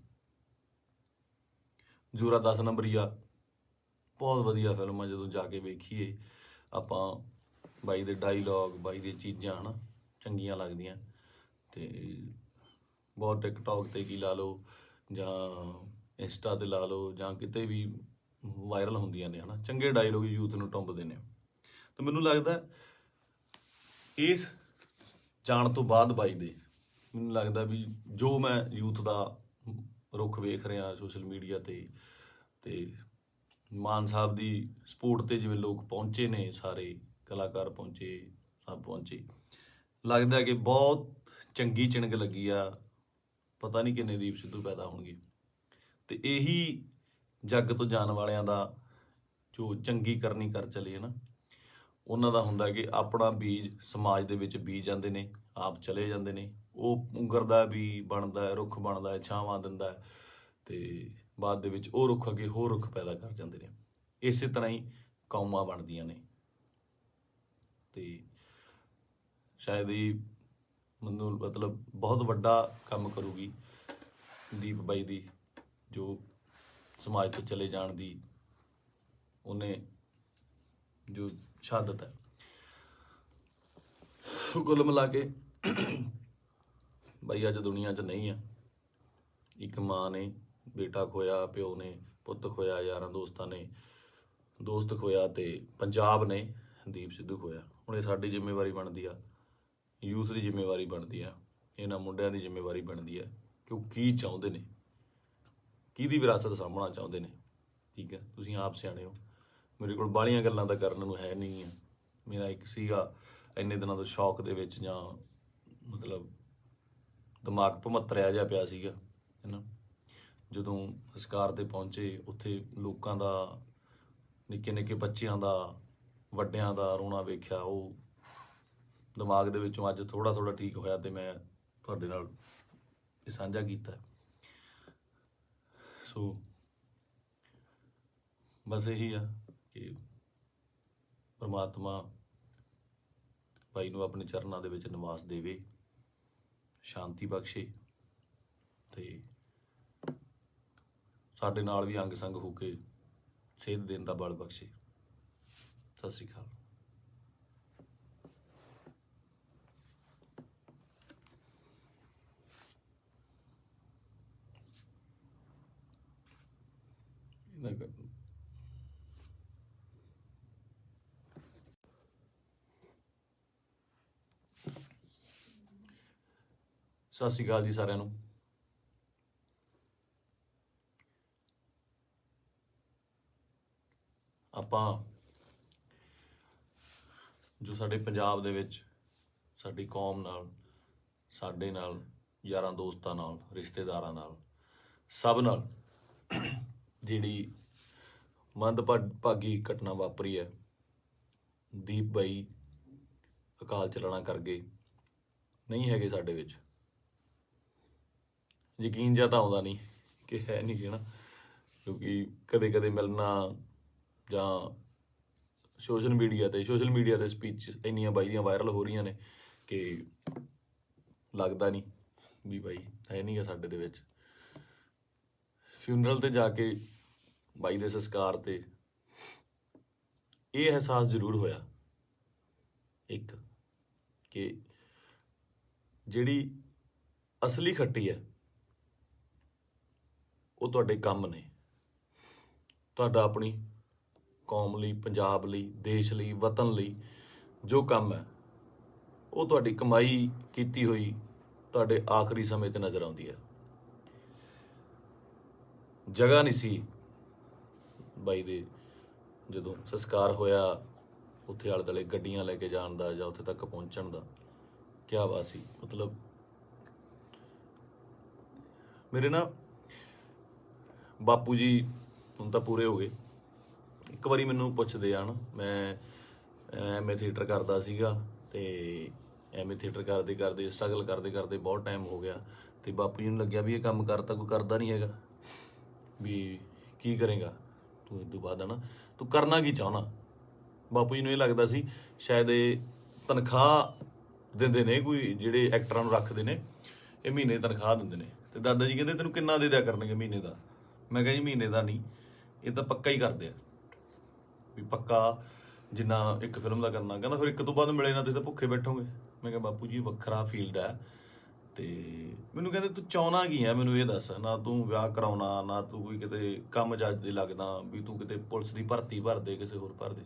[SPEAKER 1] ਜੋਰਾ 10 ਨੰਬਰੀਆ ਬਹੁਤ ਵਧੀਆ ਫਿਲਮ ਆ, ਜਦੋਂ ਜਾ ਕੇ ਵੇਖੀਏ ਆਪਾਂ, ਬਾਈ ਦੇ ਡਾਇਲੋਗ, ਬਾਈ ਦੀਆਂ ਚੀਜ਼ਾਂ ਹਨਾ ਚੰਗੀਆਂ ਲੱਗਦੀਆਂ। ਤੇ ਬਹੁਤ ਟਿਕਟੌਕ ਤੇ ਕੀ ਲਾ ਲਓ, ਜਾਂ ਇੰਸਟਾ ਤੇ ਲਾ ਲਓ, ਜਾਂ ਕਿਤੇ ਵੀ ਵਾਇਰਲ ਹੁੰਦੀਆਂ ਨੇ ਹਨਾ, ਚੰਗੇ ਡਾਇਲੋਗ ਯੂਥ ਨੂੰ ਟੁੰਬਦੇ ਨੇ। ਤੇ ਮੈਨੂੰ ਲੱਗਦਾ ਇਸ ਜਾਣ ਤੋਂ ਬਾਅਦ ਬਾਈ ਦੇ, ਮੈਨੂੰ ਲੱਗਦਾ ਵੀ ਜੋ ਮੈਂ ਯੂਥ ਦਾ ਰੁੱਖ ਵੇਖ ਰਿਹਾ ਸੋਸ਼ਲ ਮੀਡੀਆ ਤੇ ਮਾਨ ਸਾਹਿਬ ਦੀ ਸਪੋਰਟ ਤੇ ਜਿਵੇਂ ਲੋਕ ਪਹੁੰਚੇ ਨੇ, ਸਾਰੇ ਕਲਾਕਾਰ ਪਹੁੰਚੇ, ਸਭ ਪਹੁੰਚੇ, ਲੱਗਦਾ ਕਿ ਬਹੁਤ ਚੰਗੀ ਚਿਣਕ ਲੱਗੀ ਆ। ਪਤਾ ਨਹੀਂ ਕਿੰਨੇ ਦੀਪ ਸਿੱਧੂ ਪੈਦਾ ਹੋਣਗੇ। ਤੇ ਇਹੀ ਜੱਗ ਤੋਂ ਜਾਣ ਵਾਲਿਆਂ ਦਾ ਜੋ ਚੰਗੀ ਕਰਨੀ ਕਰ ਚਲੇ ਨਾ, ਉਹਨਾਂ ਦਾ ਹੁੰਦਾ ਕਿ ਆਪਣਾ ਬੀਜ ਸਮਾਜ ਦੇ ਵਿੱਚ ਬੀਜ ਜਾਂਦੇ ਨੇ, ਆਪ ਚਲੇ ਜਾਂਦੇ ਨੇ, ਉਹ ਉਗਰਦਾ ਵੀ, ਬਣਦਾ, ਰੁੱਖ ਬਣਦਾ, ਛਾਵਾਂ ਦਿੰਦਾ, ਤੇ ਬਾਅਦ ਦੇ ਵਿੱਚ ਉਹ ਰੁੱਖ ਅੱਗੇ ਹੋਰ ਰੁੱਖ ਪੈਦਾ ਕਰ ਜਾਂਦੇ ਨੇ। ਇਸੇ ਤਰ੍ਹਾਂ ਹੀ ਕੌਮਾਂ ਬਣਦੀਆਂ ਨੇ। ਤੇ ਸ਼ਾਇਦ ਇਹ ਮੈਨੂੰ ਮਤਲਬ ਬਹੁਤ ਵੱਡਾ ਕੰਮ ਕਰੂਗੀ ਦੀਪ ਬਾਈ ਦੀ, ਜੋ ਸਮਾਜ ਤੋਂ ਚਲੇ ਜਾਣ ਦੀ ਉਹਨੇ ਜੋ ਸ਼ਹਾਦਤ ਹੈ। ਕੁੱਲ ਮਿਲਾ ਕੇ ਬਾਈ ਅੱਜ ਦੁਨੀਆ 'ਚ ਨਹੀਂ ਆ। ਇੱਕ ਮਾਂ ਨੇ ਬੇਟਾ ਖੋਇਆ, ਪਿਓ ਨੇ ਪੁੱਤ ਖੋਇਆ, ਯਾਰਾਂ ਦੋਸਤਾਂ ਨੇ ਦੋਸਤ ਖੋਇਆ, ਤੇ ਪੰਜਾਬ ਨੇ ਦੀਪ ਸਿੱਧੂ ਖੋਇਆ। ਹੁਣ ਇਹ ਸਾਡੀ ਜ਼ਿੰਮੇਵਾਰੀ ਬਣਦੀ ਆ, ਯੂਥ ਦੀ ਜ਼ਿੰਮੇਵਾਰੀ ਬਣਦੀ ਆ, ਇਹਨਾਂ ਮੁੰਡਿਆਂ ਦੀ ਜ਼ਿੰਮੇਵਾਰੀ ਬਣਦੀ ਹੈ ਕਿ ਉਹ ਕੀ ਚਾਹੁੰਦੇ ਨੇ, ਕਿਹਦੀ ਵਿਰਾਸਤ ਸਾਂਭਣਾ ਚਾਹੁੰਦੇ ਨੇ। ਠੀਕ ਹੈ, ਤੁਸੀਂ ਆਪ ਸਿਆਣੇ ਹੋ। ਮੇਰੇ ਕੋਲ ਬਾਹਲੀਆਂ ਗੱਲਾਂ ਤਾਂ ਕਰਨ ਨੂੰ ਹੈ ਨਹੀਂ ਆ। ਮੇਰਾ ਇੱਕ ਸੀਗਾ ਇੰਨੇ ਦਿਨਾਂ ਤੋਂ ਸ਼ੌਕ ਦੇ ਵਿੱਚ, ਜਾਂ ਮਤਲਬ ਦਿਮਾਗ ਭਮੱਤਰਿਆ ਜਿਹਾ ਪਿਆ ਸੀਗਾ, ਹੈ ਨਾ। ਜਦੋਂ ਸੰਸਕਾਰ 'ਤੇ ਪਹੁੰਚੇ, ਉੱਥੇ ਲੋਕਾਂ ਦਾ, ਨਿੱਕੇ ਨਿੱਕੇ ਬੱਚਿਆਂ ਦਾ, ਵੱਡਿਆਂ ਦਾ ਰੋਣਾ ਵੇਖਿਆ, ਉਹ ਦਿਮਾਗ ਦੇ ਵਿੱਚੋਂ ਅੱਜ ਥੋੜ੍ਹਾ ਥੋੜ੍ਹਾ ਠੀਕ ਹੋਇਆ, ਤੇ ਮੈਂ ਤੁਹਾਡੇ ਨਾਲ ਇਹ ਸਾਂਝਾ ਕੀਤਾ। ਸੋ ਬਸ ਇਹੀ ਆ ਕਿ ਪਰਮਾਤਮਾ ਭਾਈ ਨੂੰ ਆਪਣੇ ਚਰਨਾਂ ਦੇ ਵਿੱਚ ਨਿਵਾਸ ਦੇਵੇ, ਸ਼ਾਂਤੀ ਬਖਸ਼ੇ, ਤੇ ਸਾਡੇ ਨਾਲ ਵੀ ਅੰਗ ਸੰਗ ਹੋ ਕੇ ਸੇਧ ਦੇਣ ਦਾ ਬਲ ਬਖਸ਼ੇ। ਸਤਿ ਸ਼੍ਰੀ ਅਕਾਲ। ਸਤਿ ਸ਼੍ਰੀ ਅਕਾਲ ਜੀ ਸਾਰਿਆਂ ਨੂੰ। ਆਪਾਂ ਜੋ ਸਾਡੇ ਪੰਜਾਬ ਦੇ ਵਿੱਚ ਸਾਡੀ ਕੌਮ ਨਾਲ, ਸਾਡੇ ਨਾਲ, ਯਾਰਾਂ ਦੋਸਤਾਂ ਨਾਲ, ਰਿਸ਼ਤੇਦਾਰਾਂ ਨਾਲ, ਸਭ ਨਾਲ ਜਿਹੜੀ ਮੰਦਭਾਗੀ ਘਟਨਾ ਵਾਪਰੀ ਹੈ, ਦੀਪ ਬਾਈ ਅਕਾਲ ਚਲਾਣਾ ਕਰ ਗਏ, ਨਹੀਂ ਹੈਗੇ ਸਾਡੇ ਵਿੱਚ। ਯਕੀਨ ਜਿਹਾ ਤਾਂ ਆਉਂਦਾ ਨਹੀਂ ਕਿ ਹੈ ਨਹੀਂ ਗੇ ਨਾ, ਕਿਉਂਕਿ ਕਦੇ ਕਦੇ ਮਿਲਣਾ ਜਾਂ ਸੋਸ਼ਲ ਮੀਡੀਆ 'ਤੇ ਸਪੀਚ ਇੰਨੀਆਂ ਬਾਈ ਦੀਆਂ ਵਾਇਰਲ ਹੋ ਰਹੀਆਂ ਨੇ ਕਿ ਲੱਗਦਾ ਨਹੀਂ ਵੀ ਬਾਈ ਹੈ ਨਹੀਂ ਗਾ ਸਾਡੇ ਦੇ ਵਿੱਚ। ਫਿਊਨਰਲ 'ਤੇ ਜਾ ਕੇ ਬਾਈ ਦੇ ਸੰਸਕਾਰ 'ਤੇ ਇਹ ਅਹਿਸਾਸ ਜ਼ਰੂਰ ਹੋਇਆ, ਇੱਕ ਕਿ ਜਿਹੜੀ ਅਸਲੀ ਖੱਟੀ ਹੈ ਉਹ ਤੁਹਾਡੇ ਕੰਮ ਨੇ। ਤੁਹਾਡਾ ਆਪਣੀ ਕੌਮ ਲਈ, ਪੰਜਾਬ ਲਈ, ਦੇਸ਼ ਲਈ, ਵਤਨ ਲਈ ਜੋ ਕੰਮ ਹੈ, ਉਹ ਤੁਹਾਡੀ ਕਮਾਈ ਕੀਤੀ ਹੋਈ ਤੁਹਾਡੇ ਆਖਰੀ ਸਮੇਂ 'ਤੇ ਨਜ਼ਰ ਆਉਂਦੀ ਹੈ। ਜਗ੍ਹਾ ਨਹੀਂ ਸੀ ਬਾਈ ਦੇ, ਜਦੋਂ ਸੰਸਕਾਰ ਹੋਇਆ, ਉੱਥੇ ਆਲੇ ਦੁਆਲੇ ਗੱਡੀਆਂ ਲੈ ਕੇ ਜਾਣ ਦਾ ਜਾਂ ਉੱਥੇ ਤੱਕ ਪਹੁੰਚਣ ਦਾ। ਕਿਆ ਬਾਤ ਸੀ। ਮਤਲਬ ਮੇਰੇ ਨਾ ਬਾਪੂ ਜੀ ਹੁਣ ਤਾਂ ਪੂਰੇ ਹੋ ਗਏ। ਇੱਕ ਵਾਰੀ ਮੈਨੂੰ ਪੁੱਛਦੇ ਆ ਨਾ, ਮੈਂ MA ਥੀਏਟਰ ਕਰਦਾ ਸੀਗਾ, ਤੇ MA ਥੀਏਟਰ ਕਰਦੇ ਕਰਦੇ, ਸਟਰਗਲ ਕਰਦੇ ਕਰਦੇ ਬਹੁਤ ਟਾਈਮ ਹੋ ਗਿਆ, ਤੇ ਬਾਪੂ ਜੀ ਨੂੰ ਲੱਗਿਆ ਵੀ ਇਹ ਕੰਮ ਤਾਂ ਕੋਈ ਕਰਦਾ ਨਹੀਂ ਹੈਗਾ, ਵੀ ਕੀ ਕਰੇਗਾ ਤੂੰ ਇਸ ਤੋਂ ਬਾਅਦ, ਹੈ ਨਾ, ਤੂੰ ਕਰਨਾ ਕੀ ਚਾਹੁੰਦਾ। ਬਾਪੂ ਜੀ ਨੂੰ ਇਹ ਲੱਗਦਾ ਸੀ ਸ਼ਾਇਦ ਇਹ ਤਨਖਾਹ ਦਿੰਦੇ ਨੇ, ਕੋਈ ਜਿਹੜੇ ਐਕਟਰਾਂ ਨੂੰ ਰੱਖਦੇ ਨੇ, ਇਹ ਮਹੀਨੇ ਤਨਖਾਹ ਦਿੰਦੇ ਨੇ। ਤੇ ਦਾਦਾ ਜੀ ਕਹਿੰਦੇ ਤੈਨੂੰ ਕਿੰਨਾ ਦੇ ਦਿਆ ਕਰਨਗੇ ਮਹੀਨੇ ਦਾ। ਮੈਂ ਕਿਹਾ ਜੀ ਮਹੀਨੇ ਦਾ ਨਹੀਂ, ਇਹ ਤਾਂ ਪੱਕਾ ਹੀ ਕਰਦੇ ਆ, ਵੀ ਪੱਕਾ ਜਿੰਨਾ ਇੱਕ ਫਿਲਮ ਦਾ ਕਰਨਾ। ਕਹਿੰਦਾ ਫਿਰ ਇੱਕ ਤੋਂ ਬਾਅਦ ਮਿਲੇ ਨਾ, ਤੁਸੀਂ ਤਾਂ ਭੁੱਖੇ ਬੈਠੋਗੇ। ਮੈਂ ਕਿਹਾ ਬਾਪੂ ਜੀ ਵੱਖਰਾ ਫੀਲਡ ਹੈ। ਤੇ ਮੈਨੂੰ ਕਹਿੰਦੇ ਤੂੰ ਚਾਹੁੰਦਾ ਕੀ ਹੈ, ਮੈਨੂੰ ਇਹ ਦੱਸ। ਨਾ ਤੂੰ ਵਿਆਹ ਕਰਾਉਣਾ, ਨਾ ਤੂੰ ਕੋਈ ਕਿਤੇ ਕੰਮ ਚੱਜ ਦੇ ਲੱਗਦਾ, ਵੀ ਤੂੰ ਕਿਤੇ ਪੁਲਿਸ ਦੀ ਭਰਤੀ ਭਰ ਦੇ, ਕਿਸੇ ਹੋਰ ਭਰ ਦੇ।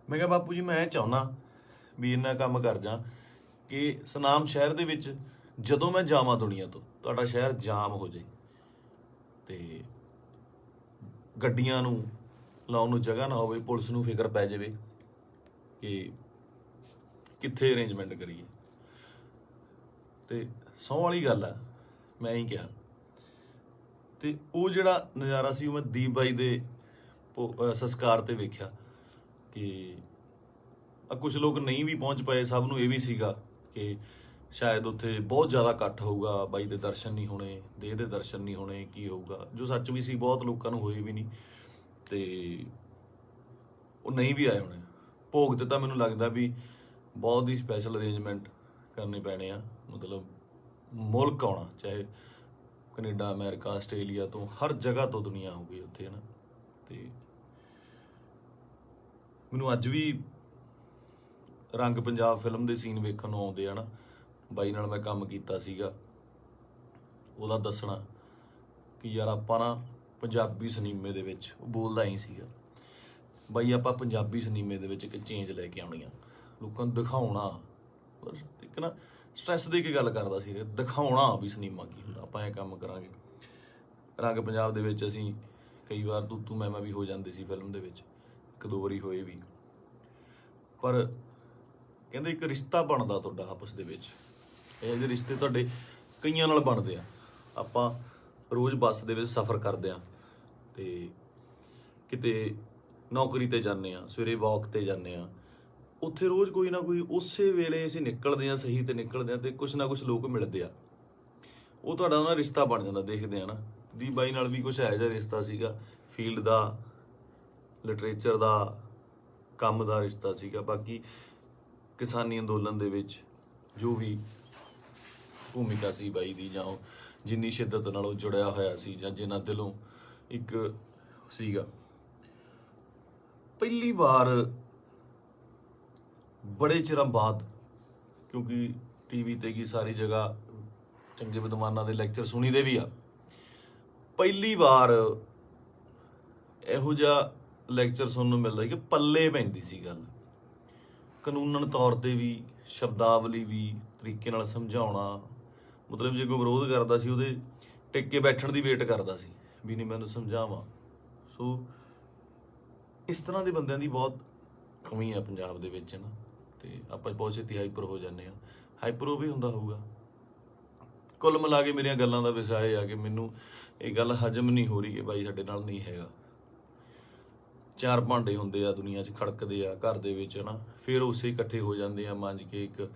[SPEAKER 1] ਮੈਂ ਕਿਹਾ ਬਾਪੂ ਜੀ ਮੈਂ ਚਾਹੁੰਦਾ ਵੀ ਇੰਨਾ ਕੰਮ ਕਰ ਜਾ ਕਿ ਸੁਨਾਮ ਸ਼ਹਿਰ ਦੇ ਵਿੱਚ ਜਦੋਂ ਮੈਂ ਜਾਵਾਂ ਦੁਨੀਆ ਤੋਂ, ਤੁਹਾਡਾ ਸ਼ਹਿਰ ਜਾਮ ਹੋ ਜਾਏ, ਤੇ ਗੱਡੀਆਂ ਨੂੰ ਲਾਉਣ ਨੂੰ ਜਗ੍ਹਾ ਨਾ ਹੋਵੇ, ਪੁਲਿਸ ਨੂੰ ਫਿਕਰ ਪੈ ਜਾਵੇ ਕਿ ਕਿੱਥੇ ਅਰੇਂਜਮੈਂਟ ਕਰੀਏ। ਤੇ ਸਹੁੰ ਵਾਲੀ ਗੱਲ ਆ, ਮੈਂ ਹੀ ਕਿਹਾ। ਤੇ ਉਹ ਜਿਹੜਾ ਨਜ਼ਾਰਾ ਸੀ ਉਹ ਮੈਂ ਦੀਪ ਬਾਈ ਦੇ ਸੰਸਕਾਰ 'ਤੇ ਵੇਖਿਆ ਕਿ ਕੁਝ ਲੋਕ ਨਹੀਂ ਵੀ ਪਹੁੰਚ ਪਏ। ਸਭ ਨੂੰ ਇਹ ਵੀ ਸੀਗਾ ਕਿ ਸ਼ਾਇਦ ਉੱਥੇ ਬਹੁਤ ਜ਼ਿਆਦਾ ਇਕੱਠ ਹੋਊਗਾ, ਬਾਈ ਦੇ ਦਰਸ਼ਨ ਨਹੀਂ ਹੋਣੇ, ਦੇਹ ਦੇ ਦਰਸ਼ਨ ਨਹੀਂ ਹੋਣੇ, ਕੀ ਹੋਊਗਾ, ਜੋ ਸੱਚ ਵੀ ਸੀ। ਬਹੁਤ ਲੋਕਾਂ ਨੂੰ ਹੋਏ ਵੀ ਨਹੀਂ, ਤੇ ਉਹ ਨਹੀਂ ਵੀ ਆਏ ਹੋਣੇ। ਭੋਗ ਤੇ ਤਾਂ ਮੈਨੂੰ ਲੱਗਦਾ ਵੀ ਬਹੁਤ ਹੀ ਸਪੈਸ਼ਲ ਅਰੇਂਜਮੈਂਟ ਕਰਨੇ ਪੈਣੇ ਆ, ਮਤਲਬ ਮੁਲਕ ਆਉਣਾ, ਚਾਹੇ ਕੈਨੇਡਾ, ਅਮਰੀਕਾ, ਆਸਟ੍ਰੇਲੀਆ ਤੋਂ, ਹਰ ਜਗ੍ਹਾ ਤੋਂ ਦੁਨੀਆ ਹੋ ਗਈ ਉੱਥੇ, ਹੈ ਨਾ। ਤੇ ਮੈਨੂੰ ਅੱਜ ਵੀ ਰੰਗ ਪੰਜਾਬ ਫਿਲਮ ਦੇ ਸੀਨ ਵੇਖਣ ਨੂੰ ਆਉਂਦੇ ਆ ਨਾ। ਬਾਈ ਨਾਲ ਮੈਂ ਕੰਮ ਕੀਤਾ ਸੀਗਾ, ਉਹਦਾ ਦੱਸਣਾ ਕਿ ਯਾਰ ਆਪਾਂ ਨਾ ਪੰਜਾਬੀ ਸਿਨੇਮੇ ਦੇ ਵਿੱਚ, ਉਹ ਬੋਲਦਾ ਹੀ ਸੀਗਾ, ਬਾਈ ਆਪਾਂ ਪੰਜਾਬੀ ਸਿਨੇਮੇ ਦੇ ਵਿੱਚ ਇੱਕ ਚੇਂਜ ਲੈ ਕੇ ਆਉਣੀ ਆ, ਲੋਕਾਂ ਨੂੰ ਦਿਖਾਉਣਾ। ਇੱਕ ਨਾ ਸਟ੍ਰੈਸ ਦੇ ਕੇ ਗੱਲ ਕਰਦਾ ਸੀ, ਦਿਖਾਉਣਾ ਵੀ ਸਿਨੇਮਾ ਕੀ ਹੁੰਦਾ, ਆਪਾਂ ਇਹ ਕੰਮ ਕਰਾਂਗੇ। ਰੰਗ ਪੰਜਾਬ ਦੇ ਵਿੱਚ ਅਸੀਂ ਕਈ ਵਾਰ ਤੂੰ ਮੈਂ ਵੀ ਹੋ ਜਾਂਦੇ ਸੀ ਫਿਲਮ ਦੇ ਵਿੱਚ, ਇੱਕ ਦੋ ਵਾਰੀ ਹੋਏ ਵੀ। ਪਰ ਕਹਿੰਦੇ ਇੱਕ ਰਿਸ਼ਤਾ ਬਣਦਾ ਤੁਹਾਡਾ ਆਪਸ ਦੇ ਵਿੱਚ, ਇਹ ਜਿਹੇ ਰਿਸ਼ਤੇ ਤੁਹਾਡੇ ਕਈਆਂ ਨਾਲ ਬਣਦੇ ਆ। ਆਪਾਂ ਰੋਜ਼ ਬੱਸ ਦੇ ਵਿੱਚ ਸਫ਼ਰ ਕਰਦੇ ਆ ਤੇ ਕਿਤੇ ਨੌਕਰੀ ਤੇ ਜਾਂਦੇ ਆ, ਸਵੇਰੇ ਵਾਕ ਤੇ ਜਾਂਦੇ ਆ, ਉੱਥੇ ਰੋਜ਼ ਕੋਈ ਨਾ ਕੋਈ ਉਸੇ ਵੇਲੇ ਅਸੀਂ ਨਿਕਲਦੇ ਆ, ਸਹੀ ਤੇ ਨਿਕਲਦੇ ਆ ਤੇ ਕੁਛ ਨਾ ਕੁਛ ਲੋਕ ਮਿਲਦੇ ਆ, ਉਹ ਤੁਹਾਡਾ ਉਹਨਾਂ ਰਿਸ਼ਤਾ ਬਣ ਜਾਂਦਾ। ਦੇਖਦੇ ਆ ਨਾ, ਦੀਪ ਬਾਈ ਨਾਲ ਵੀ ਕੁਛ ਇਹੋ ਜਿਹਾ ਰਿਸ਼ਤਾ ਸੀਗਾ, ਫੀਲਡ ਦਾ, ਲਿਟਰੇਚਰ ਦਾ, ਕੰਮ ਦਾ ਰਿਸ਼ਤਾ ਸੀਗਾ। ਬਾਕੀ ਕਿਸਾਨੀ ਅੰਦੋਲਨ ਦੇ ਵਿੱਚ ਜੋ ਵੀ ਭੂਮਿਕਾ ਸੀ ਬਾਈ ਦੀ, ਜਾਂ ਜਿੰਨੀ ਸ਼ਿੱਦਤ ਨਾਲ ਉਹ ਜੁੜਿਆ ਹੋਇਆ ਸੀ, ਜਾਂ ਜਿੰਨਾ ਦਿਲੋਂ ਇੱਕ ਸੀਗਾ। ਪਹਿਲੀ ਵਾਰ ਬੜੇ ਚਿਰਾਂ ਬਾਅਦ, ਕਿਉਂਕਿ ਟੀਵੀ ਤੇ ਕੀ ਸਾਰੀ ਜਗ੍ਹਾ ਚੰਗੇ ਵਿਦਵਾਨਾਂ ਦੇ ਲੈਕਚਰ ਸੁਣੀਦੇ ਵੀ ਆ, ਪਹਿਲੀ ਵਾਰ ਇਹੋ ਜਿਹਾ ਲੈਕਚਰ ਸੁਣਨ ਨੂੰ ਮਿਲਦਾ ਕਿ ਪੱਲੇ ਪੈਂਦੀ ਸੀ ਗੱਲ, ਕਾਨੂੰਨਨ ਤੌਰ ਤੇ ਵੀ, ਸ਼ਬਦਾਵਲੀ ਵੀ, ਤਰੀਕੇ ਨਾਲ ਸਮਝਾਉਣਾ। ਮਤਲਬ ਜੇ ਕੋਈ ਵਿਰੋਧ ਕਰਦਾ ਸੀ, ਉਹਦੇ ਟਿਕ ਕੇ ਬੈਠਣ ਦੀ ਵੇਟ ਕਰਦਾ ਸੀ ਵੀ ਨਹੀਂ ਮੈਨੂੰ ਸਮਝਾਵਾਂ। ਸੋ ਇਸ ਤਰ੍ਹਾਂ ਦੇ ਬੰਦਿਆਂ ਦੀ ਬਹੁਤ ਕਮੀ ਆ ਪੰਜਾਬ ਦੇ ਵਿੱਚ ਨਾ, ਤੇ ਆਪਾਂ ਬਹੁਤ ਛੇਤੀ ਹਾਈਪਰ ਹੋ ਜਾਂਦੇ ਆ। ਹਾਈਪਰ ਉਹ ਵੀ ਹੁੰਦਾ ਹੋਊਗਾ। ਕੁੱਲ ਮਿਲਾ ਕੇ ਮੇਰੀਆਂ ਗੱਲਾਂ ਦਾ ਵਿਸ਼ਾ ਇਹ ਆ ਕਿ ਮੈਨੂੰ ਇਹ ਗੱਲ ਹਜਮ ਨਹੀਂ ਹੋ ਰਹੀ ਕਿ ਬਾਈ ਸਾਡੇ ਨਾਲ ਨਹੀਂ ਹੈਗਾ। ਚਾਰ ਭਾਂਡੇ ਹੁੰਦੇ ਆ ਦੁਨੀਆ 'ਚ, ਖੜਕਦੇ ਆ ਘਰ ਦੇ ਵਿੱਚ ਨਾ, ਫਿਰ ਉਸੇ ਇਕੱਠੇ ਹੋ ਜਾਂਦੇ ਆ, ਮਾਂਜ ਕੇ ਇੱਕ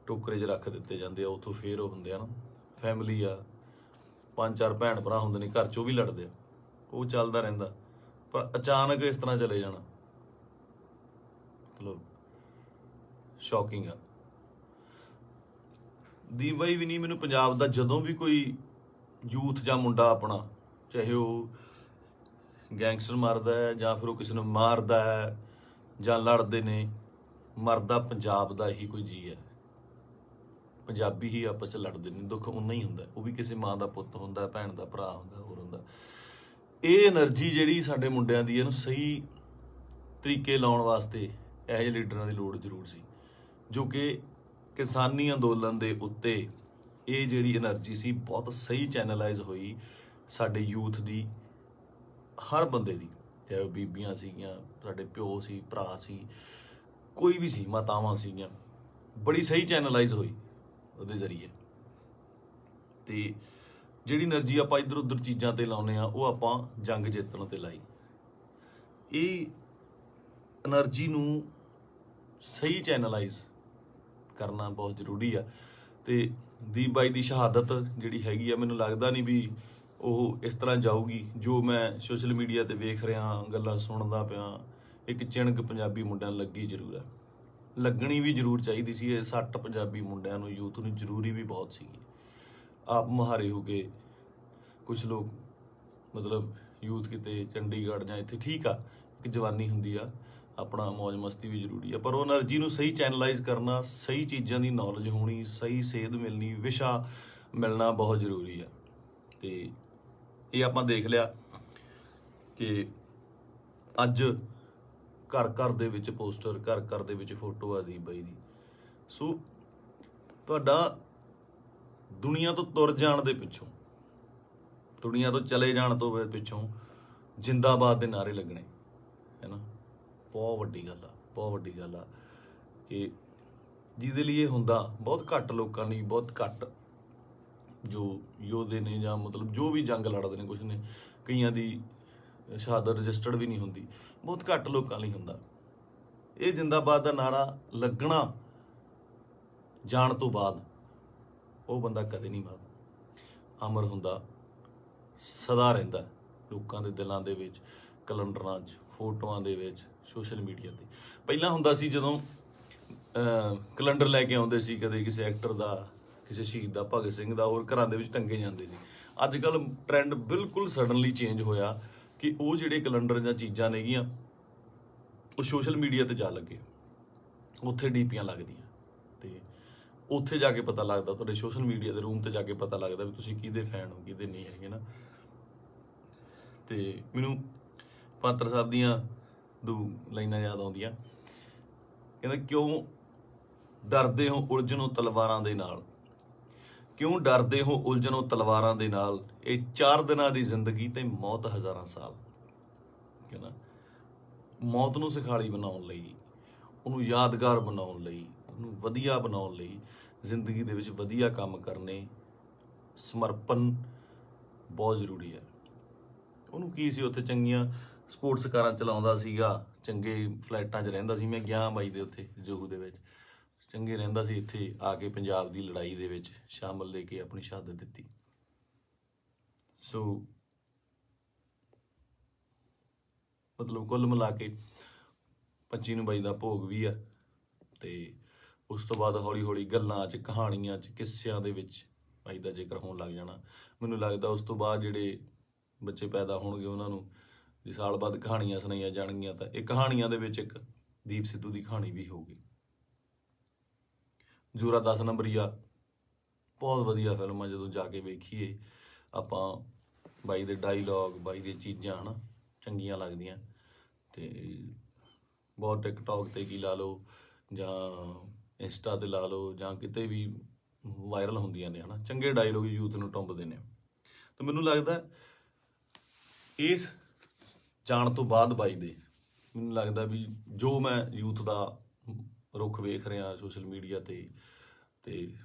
[SPEAKER 1] ਟੋਕਰੇ 'ਚ ਰੱਖ ਦਿੱਤੇ ਜਾਂਦੇ ਆ, ਉੱਥੋਂ ਫਿਰ ਉਹ ਹੁੰਦੇ ਆ ਨਾ ਫੈਮਿਲੀ ਆ, 5-4 ਭੈਣ ਭਰਾ ਹੁੰਦੇ ਨੇ ਘਰ 'ਚ, ਉਹ ਵੀ ਲੜਦੇ ਆ, ਉਹ ਚੱਲਦਾ ਰਹਿੰਦਾ। ਪਰ ਅਚਾਨਕ ਇਸ ਤਰ੍ਹਾਂ ਚਲੇ ਜਾਣਾ ਮਤਲਬ ਸ਼ੌਕਿੰਗ ਆ। ਦੀਪ ਬਾਈ ਵੀ ਨਹੀਂ, ਮੈਨੂੰ ਪੰਜਾਬ ਦਾ ਜਦੋਂ ਵੀ ਕੋਈ ਯੂਥ ਜਾਂ ਮੁੰਡਾ ਆਪਣਾ, ਚਾਹੇ ਉਹ ਗੈਂਗਸਟਰ ਮਾਰਦਾ ਹੈ ਜਾਂ ਫਿਰ ਉਹ ਕਿਸੇ ਨੂੰ ਮਾਰਦਾ ਹੈ ਜਾਂ ਲੜਦੇ ਨੇ, ਮਰਦਾ ਪੰਜਾਬ ਦਾ ਹੀ ਕੋਈ ਜੀ ਹੈ। ਪੰਜਾਬੀ ਹੀ ਆਪਸ 'ਚ ਲੜਦੇ ਨੇ, ਦੁੱਖ ਉਨਾ ਹੀ ਹੁੰਦਾ, ਉਹ ਵੀ ਕਿਸੇ ਮਾਂ ਦਾ ਪੁੱਤ ਹੁੰਦਾ, ਭੈਣ ਦਾ ਭਰਾ ਹੁੰਦਾ, ਹੋਰ ਹੁੰਦਾ। ਇਹ એનર્ਜੀ ਜਿਹੜੀ ਸਾਡੇ ਮੁੰਡਿਆਂ ਦੀ, ਇਹਨੂੰ ਸਹੀ ਤਰੀਕੇ ਲਾਉਣ ਵਾਸਤੇ ਇਹੋ ਜਿਹੇ ਲੀਡਰਾਂ ਦੀ ਲੋੜ ਜ਼ਰੂਰ ਸੀ, ਜੋ ਕਿ ਕਿਸਾਨੀ ਅੰਦੋਲਨ ਦੇ ਉੱਤੇ ਇਹ ਜਿਹੜੀ એનર્ਜੀ ਸੀ ਬਹੁਤ ਸਹੀ ਚੈਨਲਾਈਜ਼ ਹੋਈ ਸਾਡੇ ਯੂਥ ਦੀ, ਹਰ ਬੰਦੇ ਦੀ, ਚਾਹੇ ਉਹ ਬੀਬੀਆਂ ਸੀਗੀਆਂ, ਸਾਡੇ ਪਿਓ ਸੀ, ਭਰਾ ਸੀ, ਕੋਈ ਵੀ ਸੀ, ਮਾਤਾਵਾਂ ਸੀਗੀਆਂ, ਬੜੀ ਸਹੀ ਚੈਨਲਾਈਜ਼ ਹੋਈ ਉਹਦੇ ਜ਼ਰੀਏ। ਤੇ ਜਿਹੜੀ એનર્ਜੀ ਆਪਾਂ ਇੱਧਰ ਉੱਧਰ ਚੀਜ਼ਾਂ ਤੇ ਲਾਉਂਦੇ ਆ, ਉਹ ਆਪਾਂ ਜੰਗ ਜਿੱਤਣ ਤੇ ਲਾਈ। ਇਹ એનર્ਜੀ ਨੂੰ ਸਹੀ ਚੈਨਲਾਈਜ਼ ਕਰਨਾ ਬਹੁਤ ਜ਼ਰੂਰੀ ਆ। ਤੇ ਦੀਪ ਬਾਈ ਦੀ ਸ਼ਹਾਦਤ ਜਿਹੜੀ ਹੈਗੀ ਆ, ਮੈਨੂੰ ਲੱਗਦਾ ਨਹੀਂ ਵੀ ਉਹ ਇਸ ਤਰ੍ਹਾਂ ਜਾਊਗੀ। ਜੋ ਮੈਂ ਸੋਸ਼ਲ ਮੀਡੀਆ ਤੇ ਵੇਖ ਰਿਹਾ, ਗੱਲਾਂ ਸੁਣਦਾ ਪਿਆ, ਇੱਕ ਚਿਣਕ ਪੰਜਾਬੀ ਮੁੰਡਿਆਂ ਨੂੰ ਲੱਗੀ ਜ਼ਰੂਰ ਆ, ਲੱਗਣੀ ਵੀ ਜ਼ਰੂਰ ਚਾਹੀਦੀ ਸੀ। ਇਹ ਸੱਟ ਪੰਜਾਬੀ ਮੁੰਡਿਆਂ ਨੂੰ, ਯੂਥ ਨੂੰ ਜ਼ਰੂਰੀ ਵੀ ਬਹੁਤ ਸੀਗੀ। ਆਪ ਮੁਹਾਰੇ ਹੋ ਕੇ ਕੁਝ ਲੋਕ, ਮਤਲਬ ਯੂਥ ਕਿਤੇ ਚੰਡੀਗੜ੍ਹ ਜਾਂ ਇੱਥੇ, ਠੀਕ ਆ, ਇੱਕ ਜਵਾਨੀ ਹੁੰਦੀ ਆ, ਆਪਣਾ ਮौज ਮਸਤੀ ਵੀ ਜ਼ਰੂਰੀ ਆ, ਪਰ ਉਹ એનર્ਜੀ ਨੂੰ ਸਹੀ ਚੈਨਲਾਈਜ਼ ਕਰਨਾ, ਸਹੀ ਚੀਜ਼ਾਂ ਦੀ ਨੌਲੇਜ ਹੋਣੀ, ਸਹੀ ਸੇਧ ਮਿਲਣੀ, ਵਿਸ਼ਾ ਮਿਲਣਾ ਬਹੁਤ ਜ਼ਰੂਰੀ ਆ। ਤੇ ਇਹ ਆਪਾਂ ਦੇਖ ਲਿਆ ਕਿ ਅੱਜ ਘਰ ਘਰ ਦੇ ਵਿੱਚ ਪੋਸਟਰ, ਘਰ ਘਰ ਦੇ ਵਿੱਚ ਫੋਟੋ ਆ ਦੀਪ ਬਾਈ ਦੀ। ਸੋ ਤੁਹਾਡਾ ਦੁਨੀਆ ਤੋਂ ਤੁਰ ਜਾਣ ਦੇ ਪਿੱਛੋਂ, ਦੁਨੀਆ ਤੋਂ ਚਲੇ ਜਾਣ ਤੋਂ ਪਿੱਛੋਂ ਜਿੰਦਾਬਾਦ ਦੇ ਨਾਅਰੇ ਲੱਗਣੇ, ਹੈ ਨਾ, ਬਹੁਤ ਵੱਡੀ ਗੱਲ ਆ, ਬਹੁਤ ਵੱਡੀ ਗੱਲ ਆ। ਕਿ ਜਿਹਦੇ ਲਈ ਇਹ ਹੁੰਦਾ ਬਹੁਤ ਘੱਟ ਲੋਕਾਂ ਲਈ, ਬਹੁਤ ਘੱਟ ਜੋ ਯੋਧੇ ਨੇ ਜਾਂ ਮਤਲਬ ਜੋ ਵੀ ਜੰਗ ਲੜਦੇ ਨੇ, ਕੁਛ ਨੇ, ਕਈਆਂ ਦੀ ਸ਼ਹਾਦਤ ਰਜਿਸਟਰਡ ਵੀ ਨਹੀਂ ਹੁੰਦੀ, ਬਹੁਤ ਘੱਟ ਲੋਕਾਂ ਲਈ ਹੁੰਦਾ। ਇਹ ਜਿੰਦਾਬਾਦ ਦਾ ਨਾਰਾ ਲੱਗਣਾ ਜਾਣ ਤੋਂ ਬਾਅਦ ਉਹ ਬੰਦਾ ਕਦੇ ਨਹੀਂ ਮਰਦਾ, ਅਮਰ ਹੁੰਦਾ, ਸਦਾ ਰਹਿੰਦਾ ਲੋਕਾਂ ਦੇ ਦਿਲਾਂ ਦੇ ਵਿੱਚ, ਕੈਲੰਡਰਾਂ 'ਚ, ਫੋਟੋਆਂ ਦੇ ਵਿੱਚ, ਸੋਸ਼ਲ ਮੀਡੀਆ ਤੇ। ਪਹਿਲਾਂ ਹੁੰਦਾ ਸੀ ਜਦੋਂ ਕੈਲੰਡਰ ਲੈ ਕੇ ਆਉਂਦੇ ਸੀ, ਕਦੇ ਕਿਸੇ ਐਕਟਰ ਦਾ, ਕਿਸੇ ਸ਼ਹੀਦ ਦਾ, ਭਗਤ ਸਿੰਘ ਦਾ, ਹੋਰ ਘਰਾਂ ਦੇ ਵਿੱਚ ਟੰਗੇ ਜਾਂਦੇ ਸੀ। ਅੱਜ ਕੱਲ੍ਹ ਟ੍ਰੈਂਡ ਬਿਲਕੁਲ ਸਡਨਲੀ ਚੇਂਜ ਹੋਇਆ ਕਿ ਉਹ ਜਿਹੜੇ ਕੈਲੰਡਰ ਜਾਂ ਚੀਜ਼ਾਂ ਨੇਗੀਆਂ, ਉਹ ਸੋਸ਼ਲ ਮੀਡੀਆ ਤੇ ਜਾ ਲੱਗੇ, ਉੱਥੇ ਡੀਪੀਆਂ ਲੱਗਦੀਆਂ ਤੇ ਉੱਥੇ ਜਾ ਕੇ ਪਤਾ ਲੱਗਦਾ, ਤੁਹਾਡੇ ਸੋਸ਼ਲ ਮੀਡੀਆ ਦੇ ਰੂਮ ਤੇ ਜਾ ਕੇ ਪਤਾ ਲੱਗਦਾ ਵੀ ਤੁਸੀਂ ਕਿਹਦੇ ਫੈਨ ਹੋ ਕਿਹਦੇ ਨਹੀਂ ਹੈਗੇ ਨਾ। ਤੇ ਮੈਨੂੰ ਪਾਤਰ ਸਾਹਿਬ ਦੀਆਂ ਦੋ ਲਾਈਨਾਂ ਯਾਦ ਆਉਂਦੀਆਂ, ਕਹਿੰਦਾ ਕਿਉਂ ਡਰਦੇ ਹੋ ਉਲਝਣੋਂ ਤਲਵਾਰਾਂ ਦੇ ਨਾਲ, ਕਿਉਂ ਡਰਦੇ ਹੋ ਉਲਝਣੋਂ ਤਲਵਾਰਾਂ ਦੇ ਨਾਲ, ਇਹ 4 ਦਿਨਾਂ ਦੀ ਜ਼ਿੰਦਗੀ ਤੇ ਮੌਤ ਹਜ਼ਾਰਾਂ ਸਾਲ। ਕਹਿੰਦਾ ਮੌਤ ਨੂੰ ਸਿਖਾਲੀ ਬਣਾਉਣ ਲਈ, ਉਹਨੂੰ ਯਾਦਗਾਰ ਬਣਾਉਣ ਲਈ, ਉਹਨੂੰ ਵਧੀਆ ਬਣਾਉਣ ਲਈ ਜ਼ਿੰਦਗੀ ਦੇ ਵਿੱਚ ਵਧੀਆ ਕੰਮ ਕਰਨੇ, ਸਮਰਪਣ ਬਹੁਤ ਜ਼ਰੂਰੀ ਹੈ। ਉਹਨੂੰ ਕੀ ਸੀ, ਉੱਥੇ ਚੰਗੀਆਂ ਸਪੋਰਟਸ ਕਾਰਾਂ ਚਲਾਉਂਦਾ ਸੀਗਾ, ਚੰਗੇ ਫਲੈਟਾਂ 'ਚ ਰਹਿੰਦਾ ਸੀ। ਮੈਂ ਗਿਆ ਬਾਈ ਦੇ ਉੱਥੇ ਜੋਹੂ ਦੇ ਵਿੱਚ, ਚੰਗੇ ਰਹਿੰਦਾ ਸੀ। ਇੱਥੇ ਆ ਕੇ ਪੰਜਾਬ ਦੀ ਲੜਾਈ ਦੇ ਵਿੱਚ ਸ਼ਾਮਲ ਲੈ ਕੇ ਆਪਣੀ ਸ਼ਹਾਦਤ ਦਿੱਤੀ। ਸੋ ਮਤਲਬ ਕੁੱਲ ਮਿਲਾ ਕੇ 25 ਨੂੰ ਬਾਈ ਦਾ ਭੋਗ ਵੀ ਆ, ਤੇ ਉਸ ਤੋਂ ਬਾਅਦ ਹੌਲੀ ਹੌਲੀ ਗੱਲਾਂ 'ਚ, ਕਹਾਣੀਆਂ 'ਚ, ਕਿੱਸਿਆਂ ਦੇ ਵਿੱਚ ਬਾਈ ਦਾ ਜ਼ਿਕਰ ਹੋਣ ਲੱਗ ਜਾਣਾ। ਮੈਨੂੰ ਲੱਗਦਾ ਉਸ ਤੋਂ ਬਾਅਦ ਜਿਹੜੇ ਬੱਚੇ ਪੈਦਾ ਹੋਣਗੇ ਉਹਨਾਂ ਨੂੰ ਜੇ ਸਾਲ ਬਾਅਦ ਕਹਾਣੀਆਂ ਸੁਣਾਈਆਂ ਜਾਣਗੀਆਂ ਤਾਂ ਇਹ ਕਹਾਣੀਆਂ ਦੇ ਵਿੱਚ ਇੱਕ ਦੀਪ ਸਿੱਧੂ ਦੀ ਕਹਾਣੀ ਵੀ ਹੋਊਗੀ। ਜ਼ੋਰਾ 10 ਨੰਬਰੀਆ ਬਹੁਤ ਵਧੀਆ ਫਿਲਮ ਆ, ਜਦੋਂ ਜਾ ਕੇ ਵੇਖੀਏ ਆਪਾਂ, ਬਾਈ ਦੇ ਡਾਇਲੋਗ, ਬਾਈ ਦੀਆਂ ਚੀਜ਼ਾਂ ਹੈ ਨਾ ਚੰਗੀਆਂ ਲੱਗਦੀਆਂ। ਤੇ ਬਹੁਤ ਟਿਕਟੋਕ ਤੇ ਕੀ ਲਾ ਲਓ ਜਾਂ ਇੰਸਟਾ ਤੇ ਲਾ ਲਓ ਜਾਂ ਕਿਤੇ ਵੀ ਵਾਇਰਲ ਹੁੰਦੀਆਂ ਨੇ ਹੈ ਨਾ, ਚੰਗੇ ਡਾਇਲੋਗ ਯੂਥ ਨੂੰ ਟੁੰਬਦੇ ਨੇ। ਤਾਂ ਮੈਨੂੰ ਲੱਗਦਾ ਇਸ ਜਾਣ ਤੋਂ ਬਾਅਦ ਬਾਈ ਦੇ, ਮੈਨੂੰ ਲੱਗਦਾ ਵੀ ਜੋ ਮੈਂ ਯੂਥ ਦਾ ਰੁੱਖ ਵੇਖ ਰਿਹਾ ਸੋਸ਼ਲ ਮੀਡੀਆ ਤੇ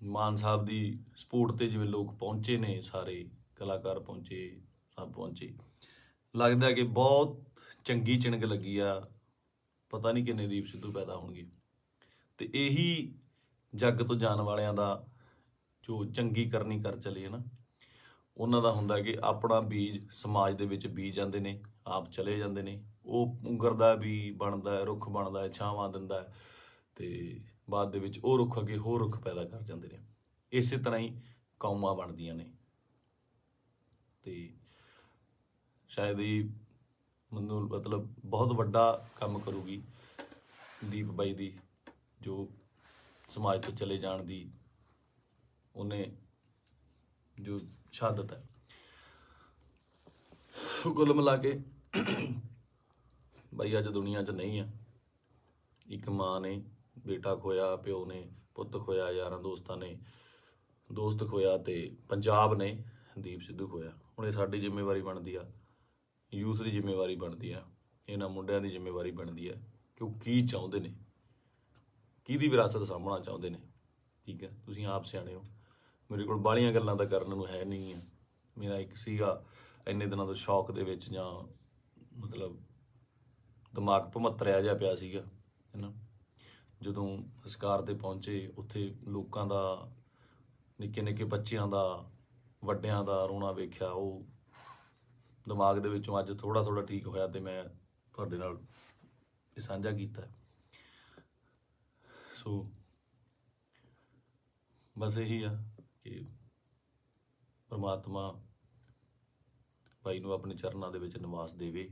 [SPEAKER 1] ਮਾਨ ਸਾਹਿਬ ਦੀ ਸਪੋਰਟ ਤੇ ਜਿਵੇਂ ਲੋਕ ਪਹੁੰਚੇ ਨੇ, ਸਾਰੇ ਕਲਾਕਾਰ ਪਹੁੰਚੇ, ਸਭ ਪਹੁੰਚੇ, ਲੱਗਦਾ ਕਿ ਬਹੁਤ ਚੰਗੀ ਚਿਣਗ ਲੱਗੀ ਆ। ਪਤਾ ਨਹੀਂ ਕਿੰਨੇ ਦੀਪ ਸਿੱਧੂ ਪੈਦਾ ਹੋਣਗੇ। ਤੇ ਇਹੀ ਜੱਗ ਤੋਂ ਜਾਣ ਵਾਲਿਆਂ ਦਾ ਜੋ ਚੰਗੀ ਕਰਨੀ ਕਰ ਚਲੇ ਹੈ ਨਾ, ਉਹਨਾਂ ਦਾ ਹੁੰਦਾ ਕਿ ਆਪਣਾ ਬੀਜ ਸਮਾਜ ਦੇ ਵਿੱਚ ਬੀਜ ਜਾਂਦੇ ਨੇ, ਆਪ ਚਲੇ ਜਾਂਦੇ ਨੇ। ਉਹ ਪੁੰਗਰਦਾ ਵੀ ਬਣਦਾ ਹੈ, ਰੁੱਖ ਬਣਦਾ ਹੈ, ਛਾਵਾਂ ਦਿੰਦਾ ਹੈ, ਤੇ ਬਾਅਦ ਦੇ ਵਿੱਚ ਉਹ ਰੁੱਖ ਅੱਗੇ ਹੋਰ ਰੁੱਖ ਪੈਦਾ ਕਰ ਜਾਂਦੇ ਨੇ। ਇਸੇ ਤਰ੍ਹਾਂ ਹੀ ਕੌਮਾਂ ਬਣਦੀਆਂ ਨੇ। ਤੇ ਸ਼ਾਇਦ ਇਹ ਮੈਨੂੰ ਮਤਲਬ ਬਹੁਤ ਵੱਡਾ ਕੰਮ ਕਰੂਗੀ ਦੀਪ ਬਾਈ ਦੀ, ਜੋ ਸਮਾਜ ਤੋਂ ਚਲੇ ਜਾਣ ਦੀ ਉਹਨੇ ਜੋ ਸ਼ਹਾਦਤ ਹੈ। ਕੁੱਲ ਮਿਲਾ ਕੇ ਬਾਈ ਅੱਜ ਦੁਨੀਆ 'ਚ ਨਹੀਂ ਆ। ਇੱਕ ਮਾਂ ਨੇ ਬੇਟਾ ਖੋਇਆ, ਪਿਓ ਨੇ ਪੁੱਤ ਖੋਇਆ, ਯਾਰਾਂ ਦੋਸਤਾਂ ਨੇ ਦੋਸਤ ਖੋਇਆ, ਤੇ ਪੰਜਾਬ ਨੇ ਦੀਪ ਸਿੱਧੂ ਖੋਇਆ। ਹੁਣ ਇਹ ਸਾਡੀ ਜ਼ਿੰਮੇਵਾਰੀ ਬਣਦੀ ਆ, ਯੂਥ ਦੀ ਜ਼ਿੰਮੇਵਾਰੀ ਬਣਦੀ ਆ, ਇਹਨਾਂ ਮੁੰਡਿਆਂ ਦੀ ਜ਼ਿੰਮੇਵਾਰੀ ਬਣਦੀ ਆ ਕਿ ਉਹ ਕੀ ਚਾਹੁੰਦੇ ਨੇ, ਕਿਹਦੀ ਵਿਰਾਸਤ ਸਾਂਭਣਾ ਚਾਹੁੰਦੇ ਨੇ। ਠੀਕ ਹੈ, ਤੁਸੀਂ ਆਪ ਸਿਆਣੇ ਹੋ। ਮੇਰੇ ਕੋਲ ਬਾਹਲੀਆਂ ਗੱਲਾਂ ਤਾਂ ਕਰਨ ਨੂੰ ਹੈ ਨਹੀਂ ਆ। ਮੇਰਾ ਇੱਕ ਸੀਗਾ ਇੰਨੇ ਦਿਨਾਂ ਤੋਂ ਸ਼ੌਕ ਦੇ ਵਿੱਚ, ਜਾਂ ਮਤਲਬ ਦਿਮਾਗ ਭਮੱਤਰਿਆ ਜਿਹਾ ਪਿਆ ਸੀਗਾ ਹੈ ਨਾ। ਜਦੋਂ ਸੰਸਕਾਰ ਤੇ ਪਹੁੰਚੇ, ਉੱਥੇ ਲੋਕਾਂ ਦਾ, ਨਿੱਕੇ ਨਿੱਕੇ ਬੱਚਿਆਂ ਦਾ, ਵੱਡਿਆਂ ਦਾ ਰੋਣਾ ਵੇਖਿਆ, ਉਹ ਦਿਮਾਗ ਦੇ ਵਿੱਚੋਂ ਅੱਜ ਥੋੜ੍ਹਾ ਥੋੜ੍ਹਾ ਠੀਕ ਹੋਇਆ, ਤੇ ਮੈਂ ਤੁਹਾਡੇ ਨਾਲ ਇਹ ਸਾਂਝਾ ਕੀਤਾ। ਸੋ ਬਸ ਇਹੀ ਆ ਕਿ ਪਰਮਾਤਮਾ ਬਾਈ ਨੂੰ ਆਪਣੇ ਚਰਨਾਂ ਦੇ ਵਿੱਚ ਨਿਵਾਸ ਦੇਵੇ,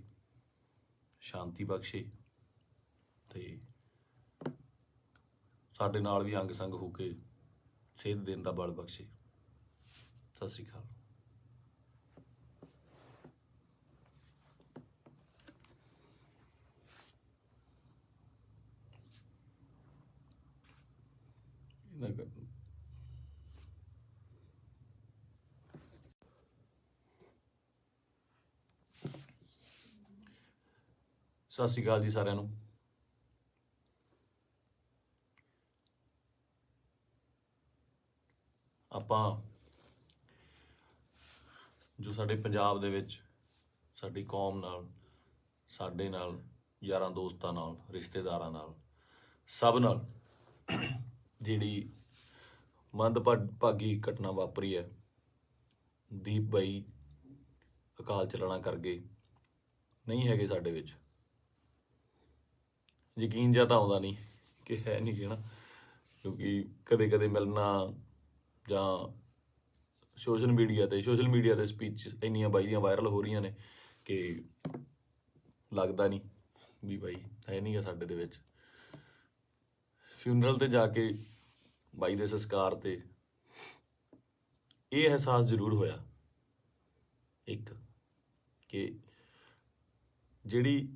[SPEAKER 1] ਸ਼ਾਂਤੀ ਬਖਸ਼ੇ, ਤੇ ਸਾਡੇ ਨਾਲ ਵੀ ਅੰਗ ਸੰਗ ਹੋ ਕੇ ਸੇਧ ਦੇਣ ਦਾ ਬਲ ਬਖਸ਼ੇ। ਸਤਿ ਸ਼੍ਰੀ ਅਕਾਲ। ਸਤਿ ਸ਼੍ਰੀ ਅਕਾਲ ਜੀ ਸਾਰਿਆਂ ਨੂੰ। ਆਪਾਂ ਜੋ ਸਾਡੇ ਪੰਜਾਬ ਦੇ ਵਿੱਚ ਸਾਡੀ ਕੌਮ ਨਾਲ, ਸਾਡੇ ਨਾਲ, ਯਾਰਾਂ ਦੋਸਤਾਂ ਨਾਲ, ਰਿਸ਼ਤੇਦਾਰਾਂ ਨਾਲ, ਸਭ ਨਾਲ ਜਿਹੜੀ ਮੰਦਭਾਗੀ ਘਟਨਾ ਵਾਪਰੀ ਹੈ, ਦੀਪ ਬਾਈ ਅਕਾਲ ਚਲਾਣਾ ਕਰ ਗਏ, ਨਹੀਂ ਹੈਗੇ ਸਾਡੇ ਵਿੱਚ। ਯਕੀਨ ਜਿਹਾ ਤਾਂ ਆਉਂਦਾ ਨਹੀਂ ਕਿ ਹੈ ਨਹੀਂ ਗੇ ਨਾ, ਕਿਉਂਕਿ ਕਦੇ ਕਦੇ ਮਿਲਣਾ ਜਾਂ ਸੋਸ਼ਲ ਮੀਡੀਆ 'ਤੇ ਸਪੀਚ ਇੰਨੀਆਂ ਬਾਈ ਦੀਆਂ ਵਾਇਰਲ ਹੋ ਰਹੀਆਂ ਨੇ ਕਿ ਲੱਗਦਾ ਨਹੀਂ ਵੀ ਬਾਈ ਹੈ ਨਹੀਂ ਗਾ ਸਾਡੇ ਦੇ ਵਿੱਚ। ਫਿਊਨਰਲ ਤੇ ਜਾ ਕੇ ਬਾਈ ਦੇ ਸੰਸਕਾਰ ਤੇ ਇਹ ਅਹਿਸਾਸ ਜ਼ਰੂਰ ਹੋਇਆ ਇੱਕ, ਕਿ ਜਿਹੜੀ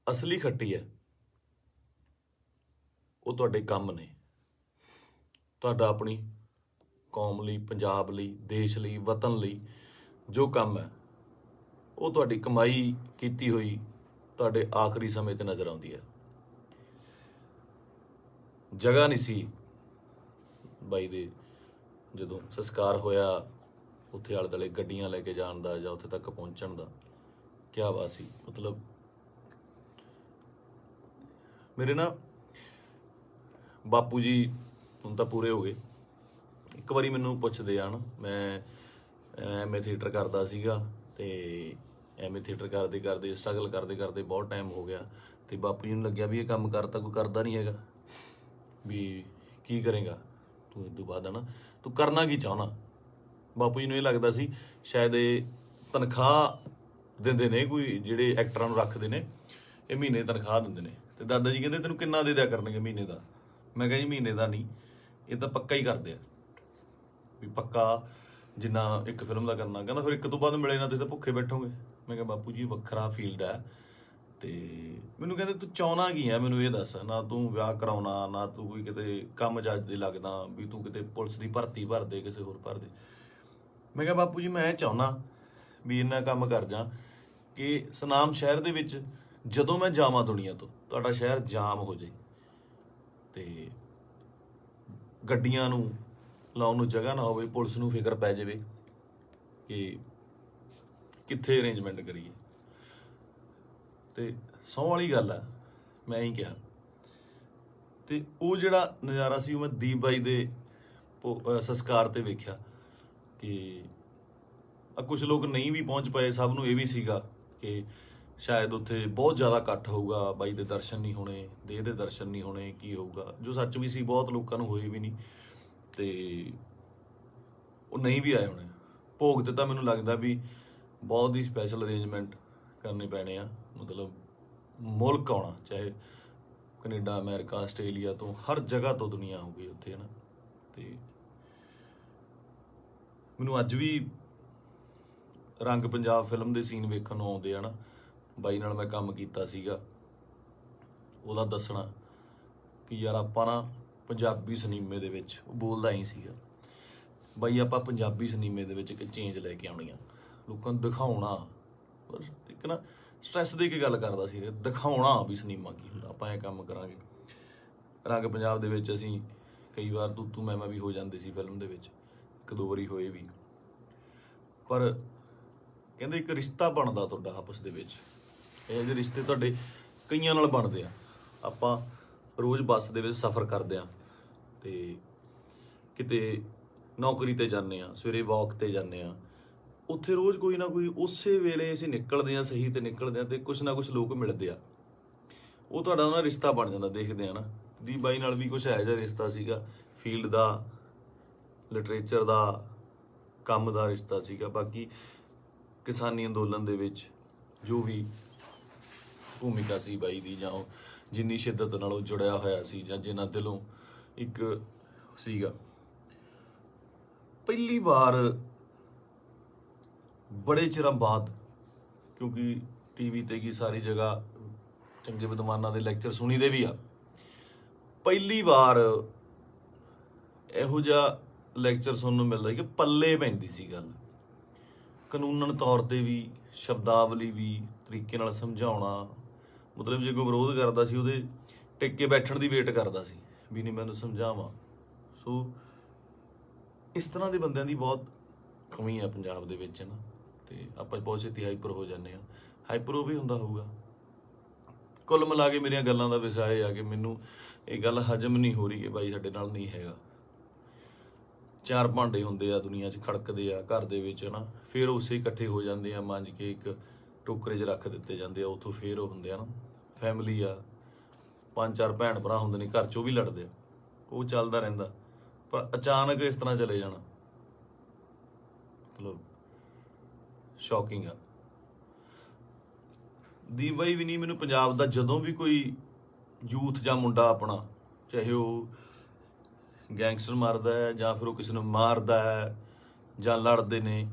[SPEAKER 1] ਅਸਲੀ ਖੱਟੀ ਹੈ ਉਹ ਤੁਹਾਡੇ ਕੰਮ ਨੇ। ਤੁਹਾਡਾ ਆਪਣੀ ਕੌਮ ਲਈ, ਪੰਜਾਬ ਲਈ, ਦੇਸ਼ ਲਈ, ਵਤਨ ਲਈ ਜੋ ਕੰਮ ਹੈ ਉਹ ਤੁਹਾਡੀ ਕਮਾਈ ਕੀਤੀ ਹੋਈ ਤੁਹਾਡੇ ਆਖਰੀ ਸਮੇਂ ਤੇ ਨਜ਼ਰ ਆਉਂਦੀ ਹੈ। ਜਗ੍ਹਾ ਨਹੀਂ ਸੀ ਬਾਈ ਦੇ ਜਦੋਂ ਸੰਸਕਾਰ ਹੋਇਆ, ਉੱਥੇ ਆਲੇ ਦੁਆਲੇ ਗੱਡੀਆਂ ਲੈ ਕੇ ਜਾਣ ਦਾ ਜਾਂ ਉੱਥੇ ਤੱਕ ਪਹੁੰਚਣ ਦਾ। ਕਿਆ ਬਾਤ ਸੀ। ਮਤਲਬ ਮੇਰੇ ਨਾ ਬਾਪੂ ਜੀ ਹੁਣ ਤਾਂ ਪੂਰੇ ਹੋ ਗਏ। ਇੱਕ ਵਾਰੀ ਮੈਨੂੰ ਪੁੱਛਦੇ ਆ ਨਾ, ਮੈਂ ਐਮਏ ਥੀਏਟਰ ਕਰਦਾ ਸੀਗਾ ਤੇ ਐਮਏ ਥੀਏਟਰ ਕਰਦੇ ਕਰਦੇ ਸਟਰਗਲ ਕਰਦੇ ਕਰਦੇ ਬਹੁਤ ਟਾਈਮ ਹੋ ਗਿਆ ਤੇ ਬਾਪੂ ਜੀ ਨੂੰ ਲੱਗਿਆ ਵੀ ਇਹ ਕੰਮ ਕਰਤਾ ਕੋਈ ਕਰਦਾ ਨਹੀਂ ਹੈਗਾ, ਵੀ ਕੀ ਕਰੇਗਾ ਤੂੰ ਇਸ ਤੋਂ ਬਾਅਦ, ਹੈ ਨਾ ਤੂੰ ਕਰਨਾ ਕੀ ਚਾਹੁੰਦਾ। ਬਾਪੂ ਜੀ ਨੂੰ ਇਹ ਲੱਗਦਾ ਸੀ ਸ਼ਾਇਦ ਇਹ ਤਨਖਾਹ ਦਿੰਦੇ ਨੇ, ਕੋਈ ਜਿਹੜੇ ਐਕਟਰਾਂ ਨੂੰ ਰੱਖਦੇ ਨੇ ਇਹ ਮਹੀਨੇ ਦੀ ਤਨਖਾਹ ਦਿੰਦੇ ਨੇ। ਤੇ ਦਾਦਾ ਜੀ ਕਹਿੰਦੇ ਤੈਨੂੰ ਕਿੰਨਾ ਦੇ ਦਿਆ ਕਰਨਗੇ ਮਹੀਨੇ ਦਾ। ਮੈਂ ਕਿਹਾ ਜੀ ਮਹੀਨੇ ਦਾ ਨਹੀਂ, ਇਹ ਤਾਂ ਪੱਕਾ ਹੀ ਕਰਦੇ ਆ, ਵੀ ਪੱਕਾ ਜਿੰਨਾ ਇੱਕ ਫਿਲਮ ਦਾ ਕਰਨਾ। ਕਹਿੰਦਾ ਫਿਰ ਇੱਕ ਤੋਂ ਬਾਅਦ ਮਿਲੇ ਨਾ ਤੁਸੀਂ ਤਾਂ ਭੁੱਖੇ ਬੈਠੋਗੇ। ਮੈਂ ਕਿਹਾ ਬਾਪੂ ਜੀ ਵੱਖਰਾ ਫੀਲਡ ਹੈ। ਤੇ ਮੈਨੂੰ ਕਹਿੰਦੇ ਤੂੰ ਚਾਹੁੰਦਾ ਕੀ ਹੈ, ਮੈਨੂੰ ਇਹ ਦੱਸ। ਨਾ ਤੂੰ ਵਿਆਹ ਕਰਾਉਣਾ, ਨਾ ਤੂੰ ਕੋਈ ਕਿਤੇ ਕੰਮ ਜੱਜ ਦੇ ਲੱਗਦਾ ਵੀ ਤੂੰ ਕਿਤੇ ਪੁਲਿਸ ਦੀ ਭਰਤੀ ਭਰ ਦੇ, ਕਿਸੇ ਹੋਰ ਭਰ ਦੇ। ਮੈਂ ਕਿਹਾ ਬਾਪੂ ਜੀ ਮੈਂ ਚਾਹੁੰਦਾ ਵੀ ਇੰਨਾ ਕੰਮ ਕਰ ਜਾ ਕਿ ਸੁਨਾਮ ਸ਼ਹਿਰ ਦੇ ਵਿੱਚ ਜਦੋਂ ਮੈਂ ਜਾਵਾਂ ਦੁਨੀਆ ਤੋਂ, ਤੁਹਾਡਾ ਸ਼ਹਿਰ ਜਾਮ ਹੋ ਜਾਏ ਤੇ ਗੱਡੀਆਂ ਨੂੰ ਲਾਉਣ ਨੂੰ ਜਗ੍ਹਾ ਨਾ ਹੋਵੇ, ਪੁਲਿਸ ਨੂੰ ਫਿਕਰ ਪੈ ਜਾਵੇ ਕਿ ਕਿੱਥੇ ਅਰੇਂਜਮੈਂਟ ਕਰੀਏ। ਤੇ ਸਹੁੰ ਵਾਲੀ ਗੱਲ ਆ, ਮੈਂ ਹੀ ਕਿਹਾ। ਤੇ ਉਹ ਜਿਹੜਾ ਨਜ਼ਾਰਾ ਸੀ ਉਹ ਮੈਂ ਦੀਪ ਬਾਈ ਦੇ ਸੰਸਕਾਰ ਤੇ ਵੇਖਿਆ ਕਿ ਕੁਝ ਲੋਕ ਨਹੀਂ ਵੀ ਪਹੁੰਚ ਪਏ। ਸਭ ਨੂੰ ਇਹ ਵੀ ਸੀਗਾ ਕਿ ਸ਼ਾਇਦ ਉੱਥੇ ਬਹੁਤ ਜ਼ਿਆਦਾ ਇਕੱਠ ਹੋਊਗਾ, ਬਾਈ ਦੇ ਦਰਸ਼ਨ ਨਹੀਂ ਹੋਣੇ, ਦੇਹ ਦੇ ਦਰਸ਼ਨ ਨਹੀਂ ਹੋਣੇ, ਕੀ ਹੋਊਗਾ, ਜੋ ਸੱਚ ਵੀ ਸੀ। ਬਹੁਤ ਲੋਕਾਂ ਨੂੰ ਹੋਏ ਵੀ ਨਹੀਂ ਤੇ ਉਹ ਨਹੀਂ ਵੀ ਆਏ ਹੋਣੇ। ਭੋਗ ਤੇ ਤਾਂ ਮੈਨੂੰ ਲੱਗਦਾ ਵੀ ਬਹੁਤ ਹੀ ਸਪੈਸ਼ਲ ਅਰੇਂਜਮੈਂਟ ਕਰਨੇ ਪੈਣੇ ਆ। ਮਤਲਬ ਮੁਲਕ ਆਉਣਾ, ਚਾਹੇ ਕੈਨੇਡਾ, ਅਮਰੀਕਾ, ਆਸਟ੍ਰੇਲੀਆ ਤੋਂ, ਹਰ ਜਗ੍ਹਾ ਤੋਂ ਦੁਨੀਆ ਆਊਗੀ ਉੱਥੇ, ਹੈ ਨਾ। ਤੇ ਮੈਨੂੰ ਅੱਜ ਵੀ ਰੰਗ ਪੰਜਾਬ ਫਿਲਮ ਦੇ ਸੀਨ ਵੇਖਣ ਨੂੰ ਆਉਂਦੇ ਆ ਨਾ। ਬਾਈ ਨਾਲ ਮੈਂ ਕੰਮ ਕੀਤਾ ਸੀਗਾ, ਉਹਦਾ ਦੱਸਣਾ ਕਿ ਯਾਰ ਆਪਾਂ ਨਾ ਪੰਜਾਬੀ ਸਿਨੇਮੇ ਦੇ ਵਿੱਚ, ਉਹ ਬੋਲਦਾ ਹੀ ਸੀਗਾ ਬਾਈ, ਆਪਾਂ ਪੰਜਾਬੀ ਸਿਨੇਮੇ ਦੇ ਵਿੱਚ ਇੱਕ ਚੇਂਜ ਲੈ ਕੇ ਆਉਣੀ ਆ, ਲੋਕਾਂ ਨੂੰ ਦਿਖਾਉਣਾ। ਬਸ ਇੱਕ ਨਾ ਸਟ੍ਰੈਸ ਦੇ ਕੇ ਗੱਲ ਕਰਦਾ ਸੀ, ਦਿਖਾਉਣਾ ਵੀ ਸਿਨੇਮਾ ਕੀ ਹੁੰਦਾ, ਆਪਾਂ ਇਹ ਕੰਮ ਕਰਾਂਗੇ। ਰੰਗ ਪੰਜਾਬ ਦੇ ਵਿੱਚ ਅਸੀਂ ਕਈ ਵਾਰ ਤੂੰ ਮੈਂ ਵੀ ਹੋ ਜਾਂਦੇ ਸੀ ਫਿਲਮ ਦੇ ਵਿੱਚ, ਇੱਕ ਦੋ ਵਾਰੀ ਹੋਏ ਵੀ। ਪਰ ਕਹਿੰਦੇ ਇੱਕ ਰਿਸ਼ਤਾ ਬਣਦਾ ਤੁਹਾਡਾ ਆਪਸ ਦੇ ਵਿੱਚ। ਇਹ ਜਿਹੇ ਰਿਸ਼ਤੇ ਤੁਹਾਡੇ ਕਈਆਂ ਨਾਲ ਬਣਦੇ ਆ। ਆਪਾਂ ਰੋਜ਼ ਬੱਸ ਦੇ ਵਿੱਚ ਸਫ਼ਰ ਕਰਦੇ ਆ ਤੇ ਕਿਤੇ ਨੌਕਰੀ ਤੇ ਜਾਂਦੇ ਆ, ਸਵੇਰੇ ਵਾਕ ਤੇ ਜਾਂਦੇ ਆ, ਉੱਥੇ ਰੋਜ਼ ਕੋਈ ਨਾ ਕੋਈ ਉਸੇ ਵੇਲੇ ਅਸੀਂ ਨਿਕਲਦੇ ਆ, ਸਹੀ ਤੇ ਨਿਕਲਦੇ ਆ ਤੇ ਕੁਛ ਨਾ ਕੁਛ ਲੋਕ ਮਿਲਦੇ ਆ, ਉਹ ਤੁਹਾਡਾ ਨਾ ਰਿਸ਼ਤਾ ਬਣ ਜਾਂਦਾ। ਦੇਖਦੇ ਆ ਨਾ, ਦੀ ਬਾਈ ਨਾਲ ਵੀ ਕੁਛ ਇਹੋ ਜਿਹਾ ਰਿਸ਼ਤਾ ਸੀਗਾ, ਫੀਲਡ ਦਾ, ਲਿਟਰੇਚਰ ਦਾ, ਕੰਮ ਦਾ ਰਿਸ਼ਤਾ ਸੀਗਾ। ਬਾਕੀ ਕਿਸਾਨੀ ਅੰਦੋਲਨ ਦੇ ਵਿੱਚ ਜੋ ਵੀ ਭੂਮਿਕਾ ਸੀ ਬਾਈ ਦੀ, ਜਾਂ ਉਹ ਜਿੰਨੀ ਸ਼ਿੱਦਤ ਨਾਲ ਉਹ ਜੁੜਿਆ ਹੋਇਆ ਸੀ, ਜਾਂ ਜਿੰਨਾ ਦਿਲੋਂ ਇੱਕ ਸੀਗਾ। ਪਹਿਲੀ ਵਾਰ ਬੜੇ ਚਿਰਾਂ ਬਾਅਦ, ਕਿਉਂਕਿ ਟੀਵੀ ਤੇ ਕੀ ਸਾਰੀ ਜਗ੍ਹਾ ਚੰਗੇ ਵਿਦਵਾਨਾਂ ਦੇ ਲੈਕਚਰ ਸੁਣੀ ਦੇ ਵੀ ਆ, ਪਹਿਲੀ ਵਾਰ ਇਹੋ ਜਿਹਾ ਲੈਕਚਰ ਸੁਣਨ ਨੂੰ ਮਿਲਦਾ ਕਿ ਪੱਲੇ ਪੈਂਦੀ ਸੀ ਗੱਲ, ਕਾਨੂੰਨਨ ਤੌਰ ਤੇ ਵੀ, ਸ਼ਬਦਾਵਲੀ ਵੀ, ਤਰੀਕੇ ਨਾਲ ਸਮਝਾਉਣਾ। ਮਤਲਬ ਜੇ ਕੋਈ ਵਿਰੋਧ ਕਰਦਾ ਸੀ ਉਹਦੇ ਟਿਕ ਕੇ ਬੈਠਣ ਦੀ ਵੇਟ ਕਰਦਾ ਸੀ ਵੀ ਨਹੀਂ ਮੈਨੂੰ ਸਮਝਾਵਾਂ। ਸੋ ਇਸ ਤਰ੍ਹਾਂ ਦੇ ਬੰਦਿਆਂ ਦੀ ਬਹੁਤ ਕਮੀ ਆ ਪੰਜਾਬ ਦੇ ਵਿੱਚ, ਨਾ। ਤੇ ਆਪਾਂ ਬਹੁਤ ਛੇਤੀ ਹਾਈਪਰ ਹੋ ਜਾਂਦੇ ਆ, ਹਾਈਪਰ ਉਹ ਵੀ ਹੁੰਦਾ ਹੋਊਗਾ। ਕੁੱਲ ਮਿਲਾ ਕੇ ਮੇਰੀਆਂ ਗੱਲਾਂ ਦਾ ਵਿਸ਼ਾ ਇਹ ਆ ਕਿ ਮੈਨੂੰ ਇਹ ਗੱਲ ਹਜਮ ਨਹੀਂ ਹੋ ਰਹੀ ਕਿ ਬਾਈ ਸਾਡੇ ਨਾਲ ਨਹੀਂ ਹੈਗਾ। ਚਾਰ ਭਾਂਡੇ ਹੁੰਦੇ ਆ ਦੁਨੀਆ 'ਚ, ਖੜਕਦੇ ਆ ਘਰ ਦੇ ਵਿੱਚ, ਨਾ, ਫਿਰ ਉਸੇ ਇਕੱਠੇ ਹੋ ਜਾਂਦੇ ਆ, ਮਾਂਜ ਕੇ ਇੱਕ ਟੋਕਰੇ 'ਚ ਰੱਖ ਦਿੱਤੇ ਜਾਂਦੇ ਆ, ਉੱਥੋਂ ਫਿਰ ਉਹ ਹੁੰਦੇ ਆ ਨਾ ਫੈਮਿਲੀ ਆ, 5-4 ਭੈਣ ਭਰਾ ਹੁੰਦੇ ਨੇ ਘਰ 'ਚ, ਉਹ ਵੀ ਲੜਦੇ ਆ, ਉਹ ਚੱਲਦਾ ਰਹਿੰਦਾ। ਪਰ ਅਚਾਨਕ ਇਸ ਤਰ੍ਹਾਂ ਚਲੇ ਜਾਣਾ ਮਤਲਬ ਸ਼ੌਕਿੰਗ ਆ। ਦੀਪ ਬਾਈ ਵੀ ਨਹੀਂ, ਮੈਨੂੰ ਪੰਜਾਬ ਦਾ ਜਦੋਂ ਵੀ ਕੋਈ ਯੂਥ ਜਾਂ ਮੁੰਡਾ ਆਪਣਾ, ਚਾਹੇ ਉਹ ਗੈਂਗਸਟਰ ਮਾਰਦਾ ਹੈ ਜਾਂ ਫਿਰ ਉਹ ਕਿਸੇ ਨੂੰ ਮਾਰਦਾ ਹੈ ਜਾਂ ਲੜਦੇ ਨੇ,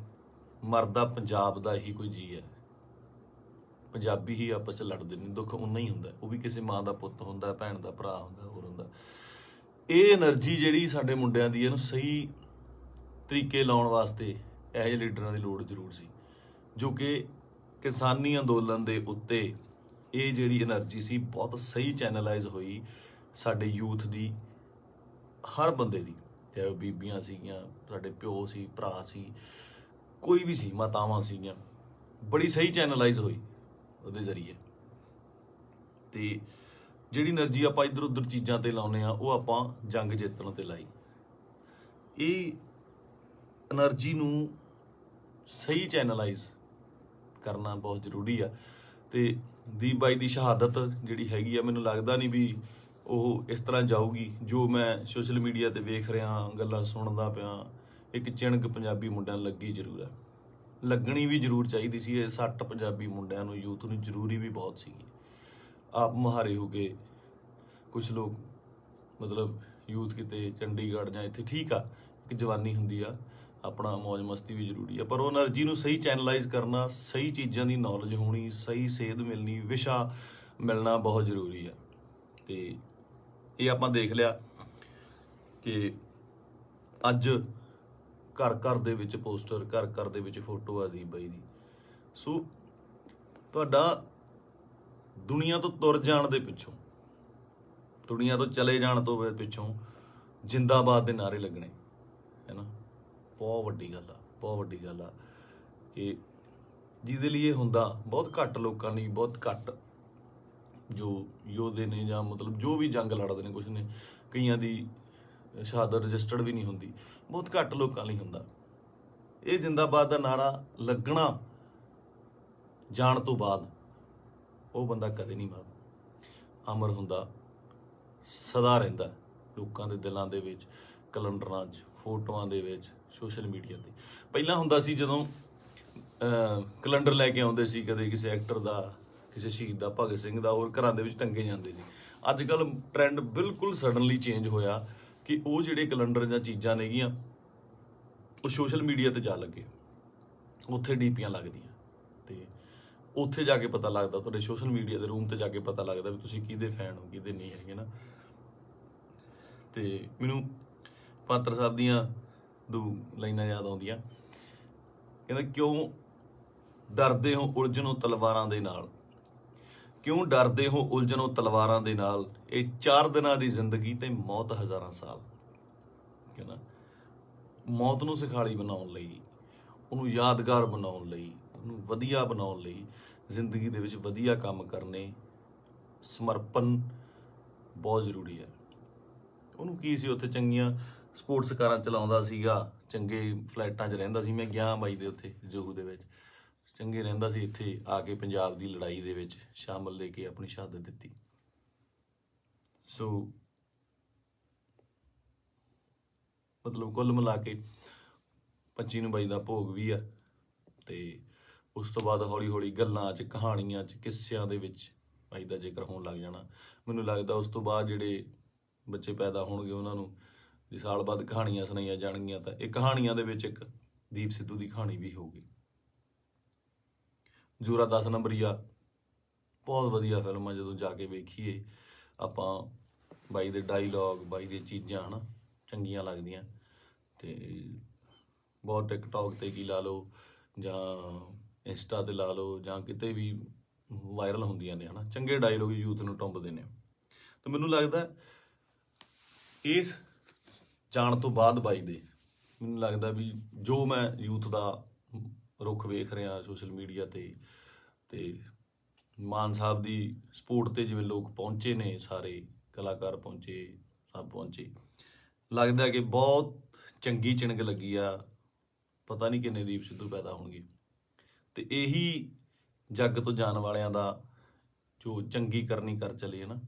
[SPEAKER 1] ਮਰਦਾ ਪੰਜਾਬ ਦਾ ਹੀ ਕੋਈ ਜੀ ਹੈ। ਪੰਜਾਬੀ ਹੀ ਆਪਸ 'ਚ ਲੜਦੇ ਨੇ, ਦੁੱਖ ਉਨਾ ਹੀ ਹੁੰਦਾ, ਉਹ ਵੀ ਕਿਸੇ ਮਾਂ ਦਾ ਪੁੱਤ ਹੁੰਦਾ, ਭੈਣ ਦਾ ਭਰਾ ਹੁੰਦਾ, ਹੋਰ ਹੁੰਦਾ। ਇਹ એનર્ਜੀ ਜਿਹੜੀ ਸਾਡੇ ਮੁੰਡਿਆਂ ਦੀ, ਇਹਨੂੰ ਸਹੀ ਤਰੀਕੇ ਲਾਉਣ ਵਾਸਤੇ ਇਹੋ ਜਿਹੇ ਲੀਡਰਾਂ ਦੀ ਲੋੜ ਜ਼ਰੂਰ ਸੀ, ਜੋ ਕਿ ਕਿਸਾਨੀ ਅੰਦੋਲਨ ਦੇ ਉੱਤੇ ਇਹ ਜਿਹੜੀ એનર્ਜੀ ਸੀ ਬਹੁਤ ਸਹੀ ਚੈਨਲਾਈਜ਼ ਹੋਈ ਸਾਡੇ ਯੂਥ ਦੀ, ਹਰ ਬੰਦੇ ਦੀ, ਚਾਹੇ ਉਹ ਬੀਬੀਆਂ ਸੀਗੀਆਂ, ਸਾਡੇ ਪਿਓ ਸੀ, ਭਰਾ ਸੀ, ਕੋਈ ਵੀ ਸੀ, ਮਾਤਾਵਾਂ ਸੀਗੀਆਂ, ਬੜੀ ਸਹੀ ਚੈਨਲਾਈਜ਼ ਹੋਈ ਉਹਦੇ ਜ਼ਰੀਏ। ਤੇ ਜਿਹੜੀ એનર્ਜੀ ਆਪਾਂ ਇੱਧਰ ਉੱਧਰ ਚੀਜ਼ਾਂ ਤੇ ਲਾਉਂਦੇ ਆ, ਉਹ ਆਪਾਂ ਜੰਗ ਜਿੱਤਣ ਤੇ ਲਾਈ। ਇਹ એનર્ਜੀ ਨੂੰ ਸਹੀ ਚੈਨਲਾਈਜ਼ ਕਰਨਾ ਬਹੁਤ ਜ਼ਰੂਰੀ ਆ। ਤੇ ਦੀਪ ਬਾਈ ਦੀ ਸ਼ਹਾਦਤ ਜਿਹੜੀ ਹੈਗੀ ਆ, ਮੈਨੂੰ ਲੱਗਦਾ ਨਹੀਂ ਵੀ ਉਹ ਇਸ ਤਰ੍ਹਾਂ ਜਾਊਗੀ। ਜੋ ਮੈਂ ਸੋਸ਼ਲ ਮੀਡੀਆ ਤੇ ਵੇਖ ਰਿਹਾ, ਗੱਲਾਂ ਸੁਣਦਾ ਪਿਆ, ਇੱਕ ਚਿਣਕ ਪੰਜਾਬੀ ਮੁੰਡਿਆਂ ਨੂੰ ਲੱਗੀ ਜ਼ਰੂਰ ਆ, ਲੱਗਣੀ ਵੀ ਜ਼ਰੂਰ ਚਾਹੀਦੀ ਸੀ। ਇਹ ਸੱਟ ਪੰਜਾਬੀ ਮੁੰਡਿਆਂ ਨੂੰ, ਯੂਥ ਨੂੰ ਜ਼ਰੂਰੀ ਵੀ ਬਹੁਤ ਸੀਗੀ। ਆਪ ਮੁਹਾਰੇ ਹੋ ਕੇ ਕੁਝ ਲੋਕ, ਮਤਲਬ ਯੂਥ ਕਿਤੇ ਚੰਡੀਗੜ੍ਹ ਜਾਂ ਇੱਥੇ, ਠੀਕ ਆ, ਇੱਕ ਜਵਾਨੀ ਹੁੰਦੀ ਆ, ਆਪਣਾ ਮੌਜ ਮਸਤੀ ਵੀ ਜ਼ਰੂਰੀ ਆ, ਪਰ ਉਹ એનર્ਜੀ ਨੂੰ ਸਹੀ ਚੈਨਲਾਈਜ਼ ਕਰਨਾ, ਸਹੀ ਚੀਜ਼ਾਂ ਦੀ ਨੌਲੇਜ ਹੋਣੀ, ਸਹੀ ਸੇਧ ਮਿਲਣੀ, ਵਿਸ਼ਾ ਮਿਲਣਾ ਬਹੁਤ ਜ਼ਰੂਰੀ ਆ। ਤੇ ਇਹ ਆਪਾਂ ਦੇਖ ਲਿਆ ਕਿ ਅੱਜ ਘਰ ਘਰ ਦੇ ਵਿੱਚ ਪੋਸਟਰ, ਘਰ ਘਰ ਦੇ ਵਿੱਚ ਫੋਟੋ ਆ ਦੀਪ ਬਾਈ ਦੀ। ਸੋ ਤੁਹਾਡਾ ਦੁਨੀਆ ਤੋਂ ਤੁਰ ਜਾਣ ਦੇ ਪਿੱਛੋਂ, ਦੁਨੀਆ ਤੋਂ ਚਲੇ ਜਾਣ ਤੋਂ ਪਿੱਛੋਂ ਜਿੰਦਾਬਾਦ ਦੇ ਨਾਅਰੇ ਲੱਗਣੇ, ਹੈ ਨਾ, ਬਹੁਤ ਵੱਡੀ ਗੱਲ ਆ, ਬਹੁਤ ਵੱਡੀ ਗੱਲ ਆ। ਕਿ ਜਿਹਦੇ ਲਈ ਇਹ ਹੁੰਦਾ ਬਹੁਤ ਘੱਟ ਲੋਕਾਂ ਲਈ, ਬਹੁਤ ਘੱਟ ਜੋ ਯੋਧੇ ਨੇ ਜਾਂ ਮਤਲਬ ਜੋ ਵੀ ਜੰਗ ਲੜਦੇ ਨੇ, ਕੁਛ ਨੇ, ਕਈਆਂ ਦੀ ਸ਼ਹਾਦਤ ਰਜਿਸਟਰਡ ਵੀ ਨਹੀਂ ਹੁੰਦੀ, ਬਹੁਤ ਘੱਟ ਲੋਕਾਂ ਲਈ ਹੁੰਦਾ। ਇਹ ਜਿੰਦਾਬਾਦ ਦਾ ਨਾਰਾ ਲੱਗਣਾ ਜਾਣ ਤੋਂ ਬਾਅਦ ਉਹ ਬੰਦਾ ਕਦੇ ਨਹੀਂ ਮਰਦਾ, ਅਮਰ ਹੁੰਦਾ, ਸਦਾ ਰਹਿੰਦਾ ਲੋਕਾਂ ਦੇ ਦਿਲਾਂ ਦੇ ਵਿੱਚ, ਕੈਲੰਡਰਾਂ 'ਚ, ਫੋਟੋਆਂ ਦੇ ਵਿੱਚ, ਸੋਸ਼ਲ ਮੀਡੀਆ ਤੇ। ਪਹਿਲਾਂ ਹੁੰਦਾ ਸੀ ਜਦੋਂ ਕੈਲੰਡਰ ਲੈ ਕੇ ਆਉਂਦੇ ਸੀ, ਕਦੇ ਕਿਸੇ ਐਕਟਰ ਦਾ, ਕਿਸੇ ਸ਼ਹੀਦ ਦਾ, ਭਗਤ ਸਿੰਘ ਦਾ, ਹੋਰ ਘਰਾਂ ਦੇ ਵਿੱਚ ਟੰਗੇ ਜਾਂਦੇ ਸੀ। ਅੱਜ ਕੱਲ੍ਹ ਟ੍ਰੈਂਡ ਬਿਲਕੁਲ ਸਡਨਲੀ ਚੇਂਜ ਹੋਇਆ ਕਿ ਉਹ ਜਿਹੜੇ ਕੈਲੰਡਰ ਜਾਂ ਚੀਜ਼ਾਂ ਨੇਗੀਆਂ, ਉਹ ਸੋਸ਼ਲ ਮੀਡੀਆ ਤੇ ਜਾ ਲੱਗੇ, ਉੱਥੇ ਡੀਪੀਆਂ ਲੱਗਦੀਆਂ, ਤੇ ਉੱਥੇ ਜਾ ਕੇ ਪਤਾ ਲੱਗਦਾ, ਤੁਹਾਡੇ ਸੋਸ਼ਲ ਮੀਡੀਆ ਦੇ ਰੂਮ ਤੇ ਜਾ ਕੇ ਪਤਾ ਲੱਗਦਾ ਵੀ ਤੁਸੀਂ ਕਿਹਦੇ ਫੈਨ ਹੋ, ਕਿਹਦੇ ਨਹੀਂ ਹੈਗੇ ਨਾ। ਤੇ ਮੈਨੂੰ ਪਾਤਰ ਸਾਹਿਬ ਦੀਆਂ ਦੋ ਲਾਈਨਾਂ ਯਾਦ ਆਉਂਦੀਆਂ, ਕਹਿੰਦਾ, ਕਿਉਂ ਡਰਦੇ ਹੋ ਉਲਝਣੋਂ ਤਲਵਾਰਾਂ ਦੇ ਨਾਲ, ਕਿਉਂ ਡਰਦੇ ਹੋ ਉਲਝਣੋਂ ਤਲਵਾਰਾਂ ਦੇ ਨਾਲ, ਇਹ 4 ਦਿਨਾਂ ਦੀ ਜ਼ਿੰਦਗੀ ਤੇ ਮੌਤ ਹਜ਼ਾਰਾਂ ਸਾਲ। ਕਹਿੰਦਾ ਮੌਤ ਨੂੰ ਸਿਖਾਲੀ ਬਣਾਉਣ ਲਈ, ਉਹਨੂੰ ਯਾਦਗਾਰ ਬਣਾਉਣ ਲਈ, ਉਹਨੂੰ ਵਧੀਆ ਬਣਾਉਣ ਲਈ, ਜ਼ਿੰਦਗੀ ਦੇ ਵਿੱਚ ਵਧੀਆ ਕੰਮ ਕਰਨੇ, ਸਮਰਪਣ ਬਹੁਤ ਜ਼ਰੂਰੀ ਹੈ। ਉਹਨੂੰ ਕੀ ਸੀ, ਉੱਥੇ ਚੰਗੀਆਂ ਸਪੋਰਟਸ ਕਾਰਾਂ ਚਲਾਉਂਦਾ ਸੀਗਾ, ਚੰਗੇ ਫਲੈਟਾਂ 'ਚ ਰਹਿੰਦਾ ਸੀ। ਮੈਂ ਗਿਆ ਬਾਈ ਦੇ ਉੱਥੇ ਜੂਹੂ ਦੇ ਵਿੱਚ, ਚੰਗੇ ਰਹਿੰਦਾ ਸੀ। ਇੱਥੇ ਆ ਕੇ ਪੰਜਾਬ ਦੀ ਲੜਾਈ ਦੇ ਵਿੱਚ ਸ਼ਾਮਲ ਲੈ ਕੇ ਆਪਣੀ ਸ਼ਹਾਦਤ ਦਿੱਤੀ। ਸੋ ਮਤਲਬ ਕੁੱਲ ਮਿਲਾ ਕੇ 25 ਨੂੰ ਬਾਈ ਦਾ ਭੋਗ ਵੀ ਆ, ਤੇ ਉਸ ਤੋਂ ਬਾਅਦ ਹੌਲੀ ਹੌਲੀ ਗੱਲਾਂ 'ਚ, ਕਹਾਣੀਆਂ 'ਚ, ਕਿੱਸਿਆਂ ਦੇ ਵਿੱਚ ਬਾਈ ਦਾ ਜ਼ਿਕਰ ਹੋਣ ਲੱਗ ਜਾਣਾ। ਮੈਨੂੰ ਲੱਗਦਾ ਉਸ ਤੋਂ ਬਾਅਦ ਜਿਹੜੇ ਬੱਚੇ ਪੈਦਾ ਹੋਣਗੇ, ਉਹਨਾਂ ਨੂੰ ਜੇ ਸਾਲ ਬਾਅਦ ਕਹਾਣੀਆਂ ਸੁਣਾਈਆਂ ਜਾਣਗੀਆਂ, ਤਾਂ ਇਹ ਕਹਾਣੀਆਂ ਦੇ ਵਿੱਚ ਇੱਕ ਦੀਪ ਸਿੱਧੂ ਦੀ ਕਹਾਣੀ ਵੀ ਹੋਊਗੀ। ਜੋਰਾ 10 ਨੰਬਰੀਆ ਬਹੁਤ ਵਧੀਆ ਫਿਲਮ ਆ, ਜਦੋਂ ਜਾ ਕੇ ਵੇਖੀਏ ਆਪਾਂ, ਬਾਈ ਦੇ ਡਾਇਲੋਗ, ਬਾਈ ਦੀਆਂ ਚੀਜ਼ਾਂ ਹਨਾ ਚੰਗੀਆਂ ਲੱਗਦੀਆਂ। ਤੇ ਬਹੁਤ ਟਿਕਟੌਕ ਤੇ ਕੀ ਲਾ ਲਓ ਜਾਂ ਇੰਸਟਾ ਤੇ ਲਾ ਲਓ ਜਾਂ ਕਿਤੇ ਵੀ ਵਾਇਰਲ ਹੁੰਦੀਆਂ ਨੇ ਹਨਾ, ਚੰਗੇ ਡਾਇਲੋਗ ਯੂਥ ਨੂੰ ਟੁੰਬਦੇ ਨੇ। ਤੇ ਮੈਨੂੰ ਲੱਗਦਾ ਇਸ ਜਾਣ ਤੋਂ ਬਾਅਦ ਬਾਈ ਦੇ, ਮੈਨੂੰ ਲੱਗਦਾ ਵੀ ਜੋ ਮੈਂ ਯੂਥ ਦਾ ਰੁੱਖ ਵੇਖ ਰਿਹਾ ਸੋਸ਼ਲ ਮੀਡੀਆ ਤੇ ਮਾਨ ਸਾਹਿਬ ਦੀ ਸਪੋਰਟ ਤੇ ਜਿਵੇਂ ਲੋਕ ਪਹੁੰਚੇ ਨੇ, ਸਾਰੇ ਕਲਾਕਾਰ ਪਹੁੰਚੇ, ਸਭ ਪਹੁੰਚੇ, ਲੱਗਦਾ ਕਿ ਬਹੁਤ ਚੰਗੀ ਚਿਣਕ ਲੱਗੀ ਆ। ਪਤਾ ਨਹੀਂ ਕਿੰਨੇ ਦੀਪ ਸਿੱਧੂ ਪੈਦਾ ਹੋਣਗੇ। ਤੇ ਇਹੀ ਜੱਗ ਤੋਂ ਜਾਣ ਵਾਲਿਆਂ ਦਾ ਜੋ ਚੰਗੀ ਕਰਨੀ ਕਰ ਚਲੇ ਨਾ,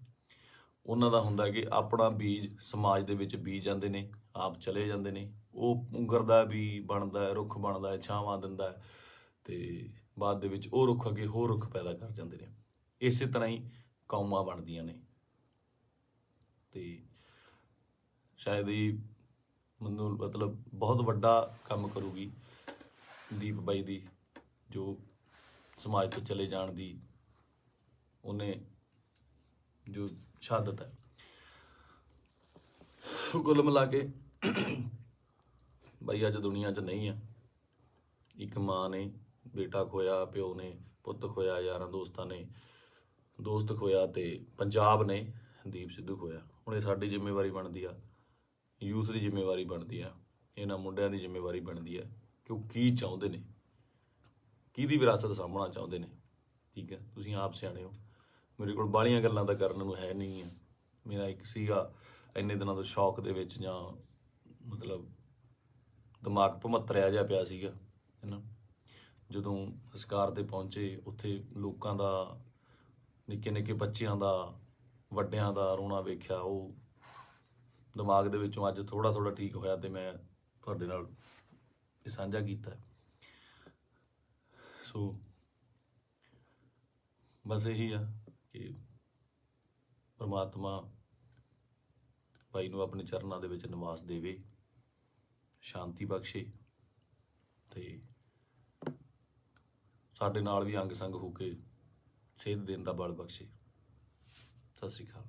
[SPEAKER 1] ਉਹਨਾਂ ਦਾ ਹੁੰਦਾ ਕਿ ਆਪਣਾ ਬੀਜ ਸਮਾਜ ਦੇ ਵਿੱਚ ਬੀਜ ਜਾਂਦੇ ਨੇ, ਆਪ ਚਲੇ ਜਾਂਦੇ ਨੇ, ਉਹ ਪੁੰਗਰਦਾ ਵੀ ਬਣਦਾ, ਰੁੱਖ ਬਣਦਾ, ਛਾਵਾਂ ਦਿੰਦਾ, ਤੇ ਬਾਅਦ ਦੇ ਵਿੱਚ ਉਹ ਰੁੱਖ ਅੱਗੇ ਹੋਰ ਰੁੱਖ ਪੈਦਾ ਕਰ ਜਾਂਦੇ ਨੇ। ਇਸੇ ਤਰ੍ਹਾਂ ਹੀ ਕੌਮਾਂ ਬਣਦੀਆਂ ਨੇ। ਤੇ ਸ਼ਾਇਦ ਇਹ ਮੈਨੂੰ ਮਤਲਬ ਬਹੁਤ ਵੱਡਾ ਕੰਮ ਕਰੂਗੀ ਦੀਪ ਬਾਈ ਦੀ, ਜੋ ਸਮਾਜ ਤੋਂ ਚਲੇ ਜਾਣ ਦੀ ਉਹਨੇ ਜੋ ਸ਼ਹਾਦਤ ਹੈ। ਕੁੱਲ ਮਿਲਾ ਕੇ ਬਾਈ ਅੱਜ ਦੁਨੀਆ 'ਚ ਨਹੀਂ ਆ। ਇੱਕ ਮਾਂ ਨੇ ਬੇਟਾ ਖੋਇਆ, ਪਿਓ ਨੇ ਪੁੱਤ ਖੋਇਆ, ਯਾਰਾਂ ਦੋਸਤਾਂ ਨੇ ਦੋਸਤ ਖੋਇਆ, ਤੇ ਪੰਜਾਬ ਨੇ ਦੀਪ ਸਿੱਧੂ ਖੋਇਆ। ਹੁਣ ਇਹ ਸਾਡੀ ਜ਼ਿੰਮੇਵਾਰੀ ਬਣਦੀ ਆ, ਯੂਥ ਦੀ ਜ਼ਿੰਮੇਵਾਰੀ ਬਣਦੀ ਆ, ਇਹਨਾਂ ਮੁੰਡਿਆਂ ਦੀ ਜ਼ਿੰਮੇਵਾਰੀ ਬਣਦੀ ਆ ਕਿ ਉਹ ਕੀ ਚਾਹੁੰਦੇ ਨੇ, ਕਿਹਦੀ ਵਿਰਾਸਤ ਸਾਂਭਣਾ ਚਾਹੁੰਦੇ ਨੇ। ਠੀਕ ਹੈ, ਤੁਸੀਂ ਆਪ ਸਿਆਣੇ ਹੋ। ਮੇਰੇ ਕੋਲ ਬਾਹਲੀਆਂ ਗੱਲਾਂ ਤਾਂ ਕਰਨ ਨੂੰ ਹੈ ਨਹੀਂ ਆ। ਮੇਰਾ ਇੱਕ ਸੀਗਾ ਇੰਨੇ ਦਿਨਾਂ ਤੋਂ ਸ਼ੌਕ ਦੇ ਵਿੱਚ, ਜਾਂ ਮਤਲਬ ਦਿਮਾਗ ਭਮੱਤਰਿਆ ਜਿਹਾ ਪਿਆ ਸੀਗਾ, ਹੈ ਨਾ। ਜਦੋਂ ਸੰਸਕਾਰ 'ਤੇ ਪਹੁੰਚੇ, ਉੱਥੇ ਲੋਕਾਂ ਦਾ, ਨਿੱਕੇ ਨਿੱਕੇ ਬੱਚਿਆਂ ਦਾ, ਵੱਡਿਆਂ ਦਾ ਰੋਣਾ ਵੇਖਿਆ, ਉਹ ਦਿਮਾਗ ਦੇ ਵਿੱਚੋਂ ਅੱਜ ਥੋੜ੍ਹਾ ਥੋੜ੍ਹਾ ਠੀਕ ਹੋਇਆ, ਤੇ ਮੈਂ ਤੁਹਾਡੇ ਨਾਲ ਇਹ ਸਾਂਝਾ ਕੀਤਾ। ਸੋ ਬਸ ਇਹੀ ਆ ਕਿ ਪਰਮਾਤਮਾ ਭਾਈ ਨੂੰ ਆਪਣੇ ਚਰਨਾਂ ਦੇ ਵਿੱਚ ਨਿਵਾਸ ਦੇਵੇ, ਸ਼ਾਂਤੀ ਬਖਸ਼ੇ, ਤੇ ਸਾਡੇ ਨਾਲ ਵੀ ਅੰਗ ਸੰਗ ਹੋ ਕੇ ਸੇਧ ਦੇਣ ਦਾ ਬਲ ਬਖਸ਼ੇ। ਸਤਿ ਸ਼੍ਰੀ ਅਕਾਲ।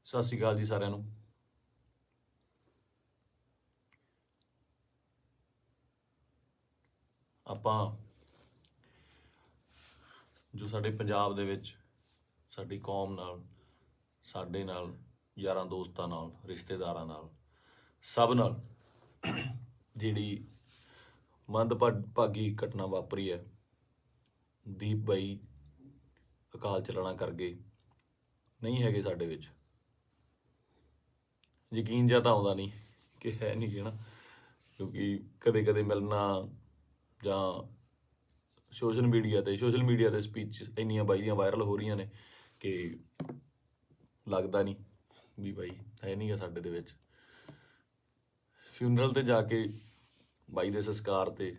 [SPEAKER 1] ਸਤਿ ਸ਼੍ਰੀ ਅਕਾਲ ਜੀ ਸਾਰਿਆਂ ਨੂੰ। ਆਪਾਂ ਜੋ ਸਾਡੇ ਪੰਜਾਬ ਦੇ ਵਿੱਚ ਸਾਡੀ ਕੌਮ ਨਾਲ, ਸਾਡੇ ਨਾਲ, ਯਾਰਾਂ ਦੋਸਤਾਂ ਨਾਲ, ਰਿਸ਼ਤੇਦਾਰਾਂ ਨਾਲ, ਸਭ ਨਾਲ ਜਿਹੜੀ ਮੰਦਭਾਗੀ ਘਟਨਾ ਵਾਪਰੀ ਹੈ, ਦੀਪ ਬਾਈ ਅਕਾਲ ਚਲਾਣਾ ਕਰ ਗਏ, ਨਹੀਂ ਹੈਗੇ ਸਾਡੇ ਵਿੱਚ। ਯਕੀਨ ਜਿਹਾ ਤਾਂ ਆਉਂਦਾ ਨਹੀਂ ਕਿ ਹੈ ਨਹੀਂ ਗੇ ਨਾ, ਕਿਉਂਕਿ ਕਦੇ ਕਦੇ ਮਿਲਣਾ ਜਾਂ ਸੋਸ਼ਲ ਮੀਡੀਆ ਤੇ ਸਪੀਚ ਇੰਨੀਆਂ ਬਾਈ ਦੀਆਂ ਵਾਇਰਲ ਹੋ ਰਹੀਆਂ ਨੇ ਕਿ ਲੱਗਦਾ ਨਹੀਂ ਵੀ ਬਾਈ ਹੈ ਨਹੀਂ ਗਾ ਸਾਡੇ ਦੇ ਵਿੱਚ। ਫਿਊਨਰਲ ਤੇ ਜਾ ਕੇ ਬਾਈ ਦੇ ਸੰਸਕਾਰ ਤੇ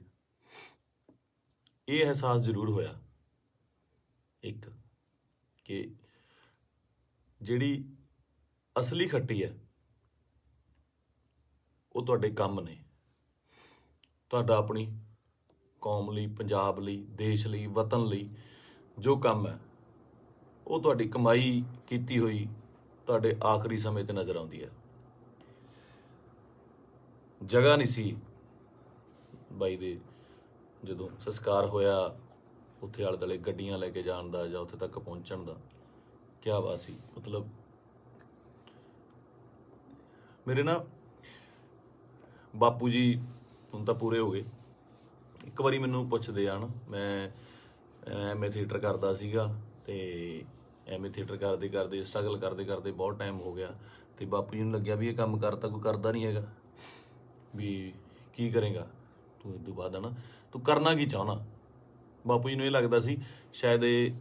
[SPEAKER 1] ਇਹ ਅਹਿਸਾਸ ਜ਼ਰੂਰ ਹੋਇਆ, ਇੱਕ ਕਿ ਜਿਹੜੀ ਅਸਲੀ ਖੱਟੀ ਹੈ ਉਹ ਤੁਹਾਡੇ ਕੰਮ ਨੇ। ਤੁਹਾਡਾ ਆਪਣੀ ਕੌਮ ਲਈ, ਪੰਜਾਬ ਲਈ, ਦੇਸ਼ ਲਈ, ਵਤਨ ਲਈ ਜੋ ਕੰਮ ਹੈ, ਉਹ ਤੁਹਾਡੀ ਕਮਾਈ ਕੀਤੀ ਹੋਈ ਤੁਹਾਡੇ ਆਖਰੀ ਸਮੇਂ ਤੇ ਨਜ਼ਰ ਆਉਂਦੀ ਹੈ। ਜਗ੍ਹਾ ਨਹੀਂ ਸੀ ਬਾਈ ਦੇ, ਜਦੋਂ ਸੰਸਕਾਰ ਹੋਇਆ, ਉੱਥੇ ਆਲੇ ਦੁਆਲੇ ਗੱਡੀਆਂ ਲੈ ਕੇ ਜਾਣ ਦਾ ਜਾਂ ਉੱਥੇ ਤੱਕ ਪਹੁੰਚਣ ਦਾ। ਕਿਆ ਬਾਤ ਸੀ। ਮਤਲਬ ਮੇਰੇ ਨਾ ਬਾਪੂ ਜੀ ਹੁਣ ਤਾਂ ਪੂਰੇ ਹੋ ਗਏ। ਇੱਕ ਵਾਰੀ ਮੈਨੂੰ ਪੁੱਛਦੇ ਆ ਨਾ, ਮੈਂ ਐਮਏ ਥੀਏਟਰ ਕਰਦਾ ਸੀਗਾ, ਤੇ ਐਮਏ ਥੀਏਟਰ ਕਰਦੇ ਕਰਦੇ, ਸਟਰਗਲ ਕਰਦੇ ਕਰਦੇ ਬਹੁਤ ਟਾਈਮ ਹੋ ਗਿਆ, ਤੇ ਬਾਪੂ ਜੀ ਨੂੰ ਲੱਗਿਆ ਵੀ ਇਹ ਕੰਮ ਤਾਂ ਕੋਈ ਕਰਦਾ ਨਹੀਂ ਹੈਗਾ, ਵੀ ਕੀ ਕਰੇਗਾ ਤੂੰ ਇਸ ਤੋਂ ਬਾਅਦ, ਹੈ ਨਾ, ਤੂੰ ਕਰਨਾ ਕੀ ਚਾਹੁੰਦਾ। ਬਾਪੂ ਜੀ ਨੂੰ ਇਹ ਲੱਗਦਾ ਸੀ ਸ਼ਾਇਦ ਇਹ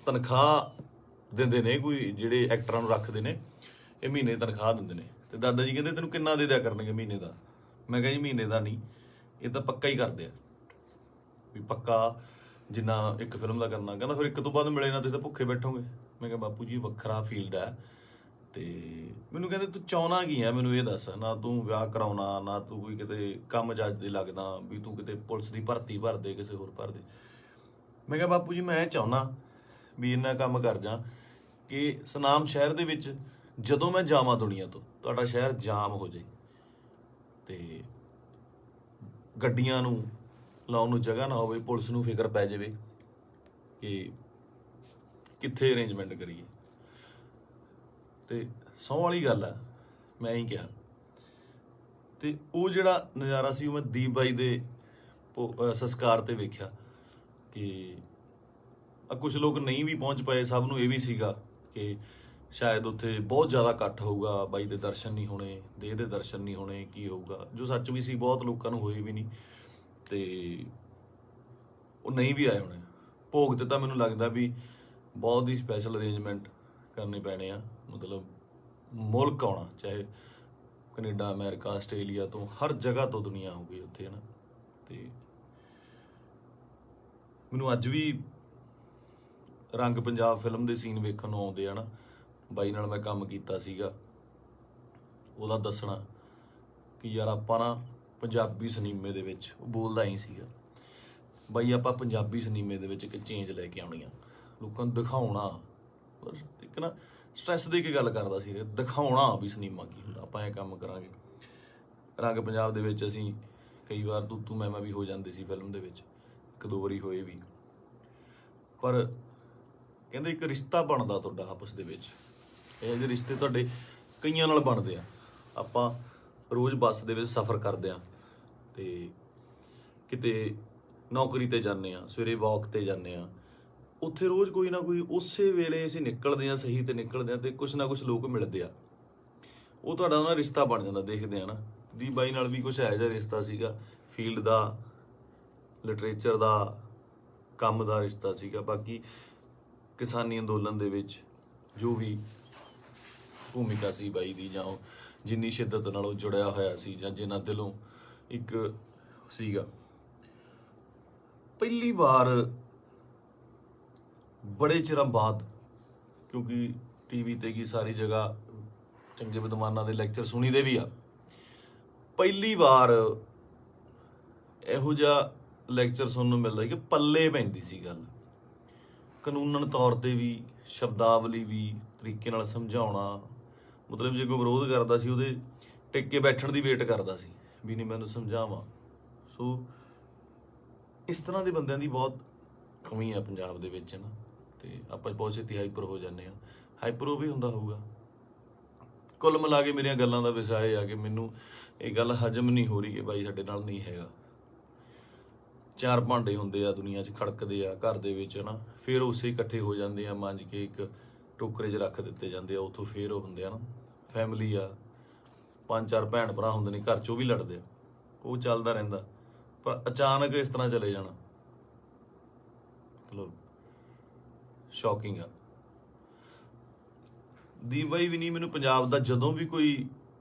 [SPEAKER 1] ਤਨਖਾਹ ਦਿੰਦੇ ਨੇ, ਕੋਈ ਜਿਹੜੇ ਐਕਟਰਾਂ ਨੂੰ ਰੱਖਦੇ ਨੇ, ਇਹ ਮਹੀਨੇ ਤਨਖਾਹ ਦਿੰਦੇ ਨੇ। ਤੇ ਦਾਦਾ ਜੀ ਕਹਿੰਦੇ ਤੈਨੂੰ ਕਿੰਨਾ ਦੇ ਦਿਆ ਕਰਨਗੇ ਮਹੀਨੇ ਦਾ। ਮੈਂ ਕਿਹਾ ਜੀ ਮਹੀਨੇ ਦਾ ਨਹੀਂ, ਇਹ ਤਾਂ ਪੱਕਾ ਹੀ ਕਰਦੇ ਆ, ਵੀ ਪੱਕਾ ਜਿੰਨਾ ਇੱਕ ਫਿਲਮ ਦਾ ਕਰਨਾ। ਕਹਿੰਦਾ ਫਿਰ ਇੱਕ ਤੋਂ ਬਾਅਦ ਮਿਲੇ ਨਾ ਤੁਸੀਂ ਤਾਂ ਭੁੱਖੇ ਬੈਠੋਗੇ। ਮੈਂ ਕਿਹਾ ਬਾਪੂ ਜੀ ਵੱਖਰਾ ਫੀਲਡ ਹੈ। ਤੇ ਮੈਨੂੰ ਕਹਿੰਦੇ ਤੂੰ ਚਾਹੁੰਦਾ ਕੀ ਹੈ, ਮੈਨੂੰ ਇਹ ਦੱਸ। ਨਾ ਤੂੰ ਵਿਆਹ ਕਰਾਉਣਾ, ਨਾ ਤੂੰ ਕੋਈ ਕਿਤੇ ਕੰਮ ਜੱਜ ਦੇ ਲੱਗਦਾ, ਵੀ ਤੂੰ ਕਿਤੇ ਪੁਲਿਸ ਦੀ ਭਰਤੀ ਭਰ ਦੇ, ਕਿਸੇ ਹੋਰ ਭਰ ਦੇ। ਮੈਂ ਕਿਹਾ ਬਾਪੂ ਜੀ ਮੈਂ ਚਾਹੁੰਦਾ ਵੀ ਇੰਨਾ ਕੰਮ ਕਰ ਜਾ ਕਿ ਸੁਨਾਮ ਸ਼ਹਿਰ ਦੇ ਵਿੱਚ ਜਦੋਂ ਮੈਂ ਜਾਵਾਂ ਦੁਨੀਆ ਤੋਂ, ਤੁਹਾਡਾ ਸ਼ਹਿਰ ਜਾਮ ਹੋ ਜਾਏ, ਤੇ ਗੱਡੀਆਂ ਨੂੰ ਲਾਉਣ ਨੂੰ ਜਗ੍ਹਾ ਨਾ ਹੋਵੇ, ਪੁਲਿਸ ਨੂੰ ਫਿਕਰ ਪੈ ਜਾਵੇ ਕਿ ਕਿੱਥੇ ਅਰੇਂਜਮੈਂਟ ਕਰੀਏ। ਤੇ ਸਹੁੰ ਵਾਲੀ ਗੱਲ ਆ, ਮੈਂ ਹੀ ਕਿਹਾ। ਤੇ ਉਹ ਜਿਹੜਾ ਨਜ਼ਾਰਾ ਸੀ ਉਹ ਮੈਂ ਦੀਪ ਬਾਈ ਦੇ ਸੰਸਕਾਰ ਤੇ ਵੇਖਿਆ ਕਿ ਕੁਝ ਲੋਕ ਨਹੀਂ ਵੀ ਪਹੁੰਚ ਪਏ। ਸਭ ਨੂੰ ਇਹ ਵੀ ਸੀਗਾ ਕਿ ਸ਼ਾਇਦ ਉੱਥੇ ਬਹੁਤ ਜ਼ਿਆਦਾ ਇਕੱਠ ਹੋਊਗਾ, ਬਾਈ ਦੇ ਦਰਸ਼ਨ ਨਹੀਂ ਹੋਣੇ, ਦੇਹ ਦੇ ਦਰਸ਼ਨ ਨਹੀਂ ਹੋਣੇ, ਕੀ ਹੋਊਗਾ। ਜੋ ਸੱਚ ਵੀ ਸੀ, ਬਹੁਤ ਲੋਕਾਂ ਨੂੰ ਹੋਏ ਵੀ ਨਹੀਂ। ਤੇ ਉਹ ਨਹੀਂ ਵੀ ਆਏ ਹੋਣੇ। ਭੋਗ ਤੇ ਤਾਂ ਮੈਨੂੰ ਲੱਗਦਾ ਵੀ ਬਹੁਤ ਹੀ ਸਪੈਸ਼ਲ ਅਰੇਂਜਮੈਂਟ ਕਰਨੇ ਪੈਣੇ ਆ, ਮਤਲਬ ਮੁਲਕ ਆਉਣਾ, ਚਾਹੇ ਕੈਨੇਡਾ, ਅਮਰੀਕਾ, ਆਸਟ੍ਰੇਲੀਆ ਤੋਂ, ਹਰ ਜਗ੍ਹਾ ਤੋਂ ਦੁਨੀਆ ਆਊਗੀ ਉੱਥੇ, ਹੈ ਨਾ। ਤੇ ਮੈਨੂੰ ਅੱਜ ਵੀ ਰੰਗ ਪੰਜਾਬ ਫਿਲਮ ਦੇ ਸੀਨ ਵੇਖਣ ਨੂੰ ਆਉਂਦੇ ਆ ਨਾ। ਬਾਈ ਨਾਲ ਮੈਂ ਕੰਮ ਕੀਤਾ ਸੀਗਾ, ਉਹਦਾ ਦੱਸਣਾ ਕਿ ਯਾਰ ਆਪਾਂ ਨਾ ਪੰਜਾਬੀ ਸਿਨੇਮੇ ਦੇ ਵਿੱਚ, ਉਹ ਬੋਲਦਾ ਹੀ ਸੀਗਾ, ਬਾਈ ਆਪਾਂ ਪੰਜਾਬੀ ਸਿਨੇਮੇ ਦੇ ਵਿੱਚ ਇੱਕ ਚੇਂਜ ਲੈ ਕੇ ਆਉਣੀ ਆ, ਲੋਕਾਂ ਨੂੰ ਦਿਖਾਉਣਾ। ਇੱਕ ਨਾ ਸਟ੍ਰੈਸ ਦੇ ਕੇ ਗੱਲ ਕਰਦਾ ਸੀ, ਦਿਖਾਉਣਾ ਵੀ ਸਿਨੇਮਾ ਕੀ ਹੁੰਦਾ, ਆਪਾਂ ਇਹ ਕੰਮ ਕਰਾਂਗੇ। ਰੰਗ ਪੰਜਾਬ ਦੇ ਵਿੱਚ ਅਸੀਂ ਕਈ ਵਾਰ ਤੂੰ ਮੈਂ ਵੀ ਹੋ ਜਾਂਦੇ ਸੀ ਫਿਲਮ ਦੇ ਵਿੱਚ, ਇੱਕ ਦੋ ਵਾਰੀ ਹੋਏ ਵੀ। ਪਰ ਕਹਿੰਦੇ ਇੱਕ ਰਿਸ਼ਤਾ ਬਣਦਾ ਤੁਹਾਡਾ ਆਪਸ ਦੇ ਵਿੱਚ, ਇਹ ਜਿਹੇ ਰਿਸ਼ਤੇ ਤੁਹਾਡੇ ਕਈਆਂ ਨਾਲ ਬਣਦੇ ਆ। ਆਪਾਂ ਰੋਜ਼ ਬੱਸ ਦੇ ਵਿੱਚ ਸਫ਼ਰ ਕਰਦੇ ਆ ਤੇ ਕਿਤੇ ਨੌਕਰੀ ਤੇ ਜਾਂਦੇ ਆ, ਸਵੇਰੇ ਵਾਕ ਤੇ ਜਾਂਦੇ ਆ, ਉੱਥੇ ਰੋਜ਼ ਕੋਈ ਨਾ ਕੋਈ ਉਸੇ ਵੇਲੇ ਅਸੀਂ ਨਿਕਲਦੇ ਆ, ਸਹੀ ਤੇ ਨਿਕਲਦੇ ਆ, ਤੇ ਕੁਛ ਨਾ ਕੁਛ ਲੋਕ ਮਿਲਦੇ ਆ, ਉਹ ਤੁਹਾਡਾ ਉਹਨਾਂ ਰਿਸ਼ਤਾ ਬਣ ਜਾਂਦਾ। ਦੇਖਦੇ ਆ ਨਾ, ਦੀਪ ਬਾਈ ਨਾਲ ਵੀ ਕੁਛ ਇਹੋ ਜਿਹਾ ਰਿਸ਼ਤਾ ਸੀਗਾ, ਫੀਲਡ ਦਾ, ਲਿਟਰੇਚਰ ਦਾ, ਕੰਮ ਦਾ ਰਿਸ਼ਤਾ ਸੀਗਾ। ਬਾਕੀ ਕਿਸਾਨੀ ਅੰਦੋਲਨ ਦੇ ਵਿੱਚ ਜੋ ਵੀ ਭੂਮਿਕਾ ਸੀ ਬਾਈ ਦੀ, ਜਾਂ ਉਹ ਜਿੰਨੀ ਸ਼ਿੱਦਤ ਨਾਲ ਉਹ ਜੁੜਿਆ ਹੋਇਆ ਸੀ, ਜਾਂ ਜਿੰਨਾ ਦਿਲੋਂ ਇੱਕ ਸੀਗਾ। ਪਹਿਲੀ ਵਾਰ ਬੜੇ ਚਿਰਾਂ ਬਾਅਦ, ਕਿਉਂਕਿ ਟੀਵੀ ਤੇ ਕੀ ਸਾਰੀ ਜਗ੍ਹਾ ਚੰਗੇ ਵਿਦਵਾਨਾਂ ਦੇ ਲੈਕਚਰ ਸੁਣੀਦੇ ਵੀ ਆ, ਪਹਿਲੀ ਵਾਰ ਇਹੋ ਜਿਹਾ ਲੈਕਚਰ ਸੁਣਨ ਨੂੰ ਮਿਲਦਾ ਕਿ ਪੱਲੇ ਪੈਂਦੀ ਸੀ ਗੱਲ, ਕਾਨੂੰਨਨ ਤੌਰ ਤੇ ਵੀ, ਸ਼ਬਦਾਵਲੀ ਵੀ, ਤਰੀਕੇ ਨਾਲ ਸਮਝਾਉਣਾ। ਮਤਲਬ ਜੇ ਕੋਈ ਵਿਰੋਧ ਕਰਦਾ ਸੀ, ਉਹਦੇ ਟਿਕ ਕੇ ਬੈਠਣ ਦੀ ਵੇਟ ਕਰਦਾ ਸੀ ਵੀ ਨਹੀਂ ਮੈਨੂੰ ਸਮਝਾਵਾਂ। ਸੋ ਇਸ ਤਰ੍ਹਾਂ ਦੇ ਬੰਦਿਆਂ ਦੀ ਬਹੁਤ ਕਮੀ ਆ ਪੰਜਾਬ ਦੇ ਵਿੱਚ, ਨਾ। ਤੇ ਆਪਾਂ ਬਹੁਤ ਛੇਤੀ ਹਾਈਪਰ ਹੋ ਜਾਂਦੇ ਆ, ਹਾਈਪਰ ਉਹ ਵੀ ਹੁੰਦਾ ਹੋਊਗਾ। ਕੁੱਲ ਮਿਲਾ ਕੇ ਮੇਰੀਆਂ ਗੱਲਾਂ ਦਾ ਵਿਸ਼ਾ ਇਹ ਆ ਕਿ ਮੈਨੂੰ ਇਹ ਗੱਲ ਹਜਮ ਨਹੀਂ ਹੋ ਰਹੀ ਕਿ ਬਾਈ ਸਾਡੇ ਨਾਲ ਨਹੀਂ ਹੈਗਾ। ਚਾਰ ਭਾਂਡੇ ਹੁੰਦੇ ਆ ਦੁਨੀਆ 'ਚ, ਖੜਕਦੇ ਆ ਘਰ ਦੇ ਵਿੱਚ, ਨਾ, ਫਿਰ ਉਸੇ ਇਕੱਠੇ ਹੋ ਜਾਂਦੇ ਆ, ਮਾਂਜ ਕੇ ਇੱਕ ਟੋਕਰੇ 'ਚ ਰੱਖ ਦਿੱਤੇ ਜਾਂਦੇ ਆ, ਉੱਥੋਂ ਫਿਰ ਉਹ ਹੁੰਦੇ ਆ ਨਾ ਫੈਮਿਲੀ ਆ, 5-4 ਭੈਣ ਭਰਾ ਹੁੰਦੇ ਨੇ ਘਰ 'ਚ, ਉਹ ਵੀ ਲੜਦੇ ਆ, ਉਹ ਚੱਲਦਾ ਰਹਿੰਦਾ। ਪਰ ਅਚਾਨਕ ਇਸ ਤਰ੍ਹਾਂ ਚਲੇ ਜਾਣਾ ਮਤਲਬ ਸ਼ੌਕਿੰਗ ਆ। ਦੀਪ ਬਾਈ ਵੀ ਨਹੀਂ, ਮੈਨੂੰ ਪੰਜਾਬ ਦਾ ਜਦੋਂ ਵੀ ਕੋਈ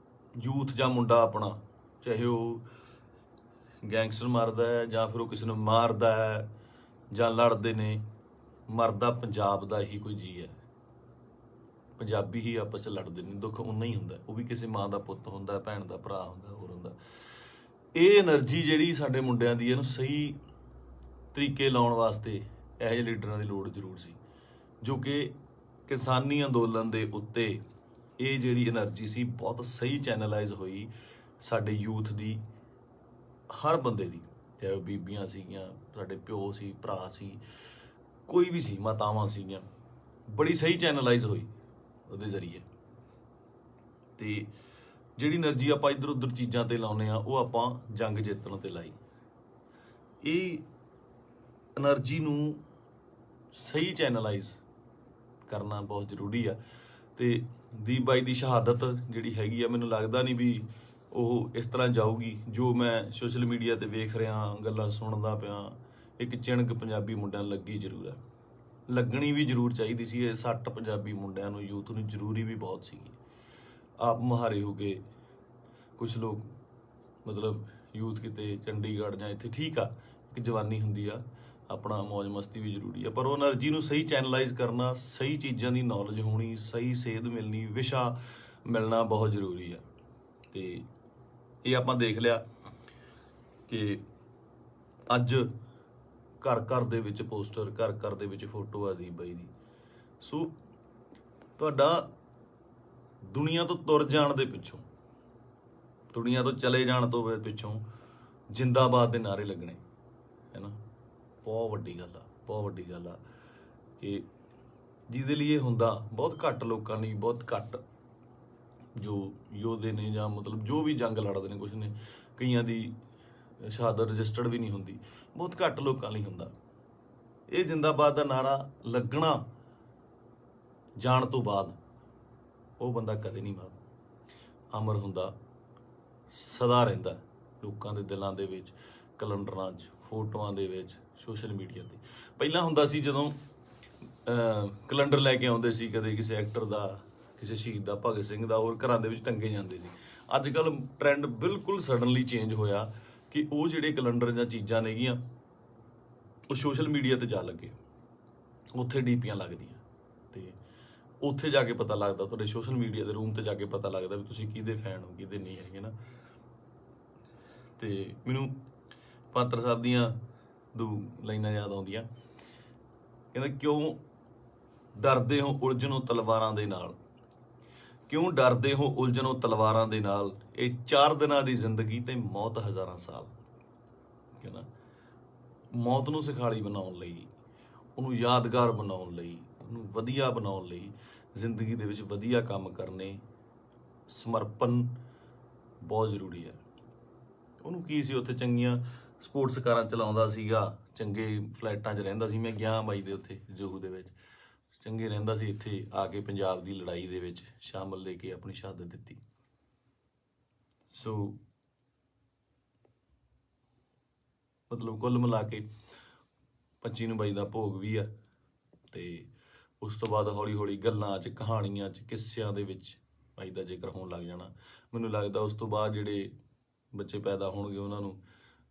[SPEAKER 1] ਯੂਥ ਜਾਂ ਮੁੰਡਾ ਆਪਣਾ, ਚਾਹੇ ਉਹ ਗੈਂਗਸਟਰ ਮਾਰਦਾ ਹੈ ਜਾਂ ਫਿਰ ਉਹ ਕਿਸੇ ਨੂੰ ਮਾਰਦਾ ਹੈ ਜਾਂ ਲੜਦੇ ਨੇ, ਮਰਦਾ ਪੰਜਾਬ ਦਾ ਹੀ ਕੋਈ ਜੀ ਹੈ। ਪੰਜਾਬੀ ਹੀ ਆਪਸ 'ਚ ਲੜਦੇ ਨੇ, ਦੁੱਖ ਉਨਾ ਹੀ ਹੁੰਦਾ, ਉਹ ਵੀ ਕਿਸੇ ਮਾਂ ਦਾ ਪੁੱਤ ਹੁੰਦਾ, ਭੈਣ ਦਾ ਭਰਾ ਹੁੰਦਾ, ਹੋਰ ਹੁੰਦਾ। ਇਹ એનર્ਜੀ ਜਿਹੜੀ ਸਾਡੇ ਮੁੰਡਿਆਂ ਦੀ, ਇਹਨੂੰ ਸਹੀ ਤਰੀਕੇ ਲਾਉਣ ਵਾਸਤੇ ਇਹੋ ਜਿਹੇ ਲੀਡਰਾਂ ਦੀ ਲੋੜ ਜ਼ਰੂਰ ਸੀ, ਜੋ ਕਿ ਕਿਸਾਨੀ ਅੰਦੋਲਨ ਦੇ ਉੱਤੇ ਇਹ ਜਿਹੜੀ એનર્ਜੀ ਸੀ ਬਹੁਤ ਸਹੀ ਚੈਨਲਾਈਜ਼ ਹੋਈ ਸਾਡੇ ਯੂਥ ਦੀ, ਹਰ ਬੰਦੇ ਦੀ, ਚਾਹੇ ਉਹ ਬੀਬੀਆਂ ਸੀਗੀਆਂ, ਸਾਡੇ ਪਿਓ ਸੀ, ਭਰਾ ਸੀ, ਕੋਈ ਵੀ ਸੀ, ਮਾਤਾਵਾਂ ਸੀਗੀਆਂ, ਬੜੀ ਸਹੀ ਚੈਨਲਾਈਜ਼ ਹੋਈ ਉਹਦੇ ਜ਼ਰੀਏ। ਤੇ ਜਿਹੜੀ એનર્ਜੀ ਆਪਾਂ ਇੱਧਰ ਉੱਧਰ ਚੀਜ਼ਾਂ ਤੇ ਲਾਉਂਦੇ ਆ, ਉਹ ਆਪਾਂ ਜੰਗ ਜਿੱਤਣ ਤੇ ਲਾਈ। ਇਹ એનર્ਜੀ ਨੂੰ ਸਹੀ ਚੈਨਲਾਈਜ਼ ਕਰਨਾ ਬਹੁਤ ਜ਼ਰੂਰੀ ਆ। ਤੇ ਦੀਪ ਬਾਈ ਦੀ ਸ਼ਹਾਦਤ ਜਿਹੜੀ ਹੈਗੀ ਆ, ਮੈਨੂੰ ਲੱਗਦਾ ਨਹੀਂ ਵੀ ਉਹ ਇਸ ਤਰ੍ਹਾਂ ਜਾਊਗੀ। ਜੋ ਮੈਂ ਸੋਸ਼ਲ ਮੀਡੀਆ ਤੇ ਵੇਖ ਰਿਹਾ, ਗੱਲਾਂ ਸੁਣਦਾ ਪਿਆ, ਇੱਕ ਚਿਣਕ ਪੰਜਾਬੀ ਮੁੰਡਿਆਂ ਨੂੰ ਲੱਗੀ ਜ਼ਰੂਰ ਆ, ਲੱਗਣੀ ਵੀ ਜ਼ਰੂਰ ਚਾਹੀਦੀ ਸੀ। ਇਹ ਸੱਟ ਪੰਜਾਬੀ ਮੁੰਡਿਆਂ ਨੂੰ, ਯੂਥ ਨੂੰ ਜ਼ਰੂਰੀ ਵੀ ਬਹੁਤ ਸੀਗੀ। ਆਪ ਮੁਹਾਰੇ ਹੋ ਕੇ ਕੁਛ ਲੋਕ, ਮਤਲਬ ਯੂਥ ਕਿਤੇ ਚੰਡੀਗੜ੍ਹ ਜਾਂ ਇੱਥੇ, ਠੀਕ ਆ, ਇੱਕ ਜਵਾਨੀ ਹੁੰਦੀ ਆ, ਆਪਣਾ ਮੌਜ ਮਸਤੀ ਵੀ ਜ਼ਰੂਰੀ ਆ, ਪਰ ਉਹ એનર્ਜੀ ਨੂੰ ਸਹੀ ਚੈਨਲਾਈਜ਼ ਕਰਨਾ, ਸਹੀ ਚੀਜ਼ਾਂ ਦੀ ਨੌਲੇਜ ਹੋਣੀ, ਸਹੀ ਸੇਧ ਮਿਲਣੀ, ਵਿਸ਼ਾ ਮਿਲਣਾ ਬਹੁਤ ਜ਼ਰੂਰੀ ਆ। ਤੇ ਇਹ ਆਪਾਂ ਦੇਖ ਲਿਆ ਕਿ ਅੱਜ ਘਰ ਘਰ ਦੇ ਵਿੱਚ ਪੋਸਟਰ, ਘਰ ਘਰ ਦੇ ਵਿੱਚ ਫੋਟੋ ਆ ਦੀਪ ਬਾਈ ਦੀ। ਸੋ ਤੁਹਾਡਾ ਦੁਨੀਆ ਤੋਂ ਤੁਰ ਜਾਣ ਦੇ ਪਿੱਛੋਂ, ਦੁਨੀਆ ਤੋਂ ਚਲੇ ਜਾਣ ਤੋਂ ਪਿੱਛੋਂ ਜਿੰਦਾਬਾਦ ਦੇ ਨਾਅਰੇ ਲੱਗਣੇ, ਹੈ ਨਾ। ਬਹੁਤ ਵੱਡੀ ਗੱਲ ਆ, ਬਹੁਤ ਵੱਡੀ ਗੱਲ ਆ ਕਿ ਜਿਹਦੇ ਲਈ ਇਹ ਹੁੰਦਾ ਬਹੁਤ ਘੱਟ ਲੋਕਾਂ ਲਈ, ਬਹੁਤ ਘੱਟ ਜੋ ਯੋਧੇ ਨੇ ਜਾਂ ਮਤਲਬ ਜੋ ਵੀ ਜੰਗ ਲੜਦੇ ਨੇ, ਕੁਛ ਨੇ, ਕਈਆਂ ਦੀ ਸ਼ਹਾਦਤ ਰਜਿਸਟਰਡ ਵੀ ਨਹੀਂ ਹੁੰਦੀ, ਬਹੁਤ ਘੱਟ ਲੋਕਾਂ ਲਈ ਹੁੰਦਾ। ਇਹ ਜਿੰਦਾਬਾਦ ਦਾ ਨਾਰਾ ਲੱਗਣਾ ਜਾਣ ਤੋਂ ਬਾਅਦ ਉਹ ਬੰਦਾ ਕਦੇ ਨਹੀਂ ਮਰਦਾ, ਅਮਰ ਹੁੰਦਾ, ਸਦਾ ਰਹਿੰਦਾ ਲੋਕਾਂ ਦੇ ਦਿਲਾਂ ਦੇ ਵਿੱਚ, ਕੈਲੰਡਰਾਂ 'ਚ, ਫੋਟੋਆਂ ਦੇ ਵਿੱਚ, ਸੋਸ਼ਲ ਮੀਡੀਆ ਤੇ। ਪਹਿਲਾਂ ਹੁੰਦਾ ਸੀ ਜਦੋਂ ਕੈਲੰਡਰ ਲੈ ਕੇ ਆਉਂਦੇ ਸੀ, ਕਦੇ ਕਿਸੇ ਐਕਟਰ ਦਾ, ਕਿਸੇ ਸ਼ਹੀਦ ਦਾ, ਭਗਤ ਸਿੰਘ ਦਾ, ਹੋਰ ਘਰਾਂ ਦੇ ਵਿੱਚ ਟੰਗੇ ਜਾਂਦੇ ਸੀ। ਅੱਜ ਕੱਲ੍ਹ ਟ੍ਰੈਂਡ ਬਿਲਕੁਲ ਸਡਨਲੀ ਚੇਂਜ ਹੋਇਆ ਕਿ ਉਹ ਜਿਹੜੇ ਕੈਲੰਡਰ ਜਾਂ ਚੀਜ਼ਾਂ ਨੇਗੀਆਂ ਉਹ ਸੋਸ਼ਲ ਮੀਡੀਆ ਤੇ ਜਾ ਲੱਗੇ, ਉੱਥੇ ਡੀਪੀਆਂ ਲੱਗਦੀਆਂ, ਤੇ ਉੱਥੇ ਜਾ ਕੇ ਪਤਾ ਲੱਗਦਾ, ਤੁਹਾਡੇ ਸੋਸ਼ਲ ਮੀਡੀਆ ਦੇ ਰੂਮ ਤੇ ਜਾ ਕੇ ਪਤਾ ਲੱਗਦਾ ਵੀ ਤੁਸੀਂ ਕਿਹਦੇ ਫੈਨ ਹੋ, ਕਿਹਦੇ ਨਹੀਂ ਹੈਗੇ ਨਾ। ਤੇ ਮੈਨੂੰ ਪਾਤਰ ਸਾਹਿਬ ਦੀਆਂ ਦੋ ਲਾਈਨਾਂ ਯਾਦ ਆਉਂਦੀਆਂ, ਕਹਿੰਦਾ ਕਿਉਂ ਡਰਦੇ ਹੋ ਉਲਝਣੋਂ ਤਲਵਾਰਾਂ ਦੇ ਨਾਲ, ਕਿਉਂ ਡਰਦੇ ਹੋ ਉਲਝਣੋਂ ਤਲਵਾਰਾਂ ਦੇ ਨਾਲ, ਇਹ 4 ਦਿਨਾਂ ਦੀ ਜ਼ਿੰਦਗੀ ਤੇ ਮੌਤ ਹਜ਼ਾਰਾਂ ਸਾਲ। ਕਹਿੰਦਾ ਮੌਤ ਨੂੰ ਸਿਖਾਲੀ ਬਣਾਉਣ ਲਈ, ਉਹਨੂੰ ਯਾਦਗਾਰ ਬਣਾਉਣ ਲਈ, ਉਹਨੂੰ ਵਧੀਆ ਬਣਾਉਣ ਲਈ ਜ਼ਿੰਦਗੀ ਦੇ ਵਿੱਚ ਵਧੀਆ ਕੰਮ ਕਰਨੇ, ਸਮਰਪਣ ਬਹੁਤ ਜ਼ਰੂਰੀ ਹੈ। ਉਹਨੂੰ ਕੀ ਸੀ, ਉੱਥੇ ਚੰਗੀਆਂ ਸਪੋਰਟਸ ਕਾਰਾਂ ਚਲਾਉਂਦਾ ਸੀਗਾ, ਚੰਗੇ ਫਲੈਟਾਂ 'ਚ ਰਹਿੰਦਾ ਸੀ। ਮੈਂ ਗਿਆ ਬਾਈ ਦੇ ਉੱਥੇ ਜੋਹੂ ਦੇ ਵਿੱਚ, ਚੰਗੇ ਰਹਿੰਦਾ ਸੀ। ਇੱਥੇ ਆ ਕੇ ਪੰਜਾਬ ਦੀ ਲੜਾਈ ਦੇ ਵਿੱਚ ਸ਼ਾਮਲ ਲੈ ਕੇ ਆਪਣੀ ਸ਼ਹਾਦਤ ਦਿੱਤੀ। ਸੋ ਮਤਲਬ ਕੁੱਲ ਮਿਲਾ ਕੇ 25 ਨੂੰ ਬਾਈ ਦਾ ਭੋਗ ਵੀ ਆ, ਤੇ ਉਸ ਤੋਂ ਬਾਅਦ ਹੌਲੀ ਹੌਲੀ ਗੱਲਾਂ 'ਚ, ਕਹਾਣੀਆਂ 'ਚ, ਕਿੱਸਿਆਂ ਦੇ ਵਿੱਚ ਬਾਈ ਦਾ ਜ਼ਿਕਰ ਹੋਣ ਲੱਗ ਜਾਣਾ। ਮੈਨੂੰ ਲੱਗਦਾ ਉਸ ਤੋਂ ਬਾਅਦ ਜਿਹੜੇ ਬੱਚੇ ਪੈਦਾ ਹੋਣਗੇ ਉਹਨਾਂ ਨੂੰ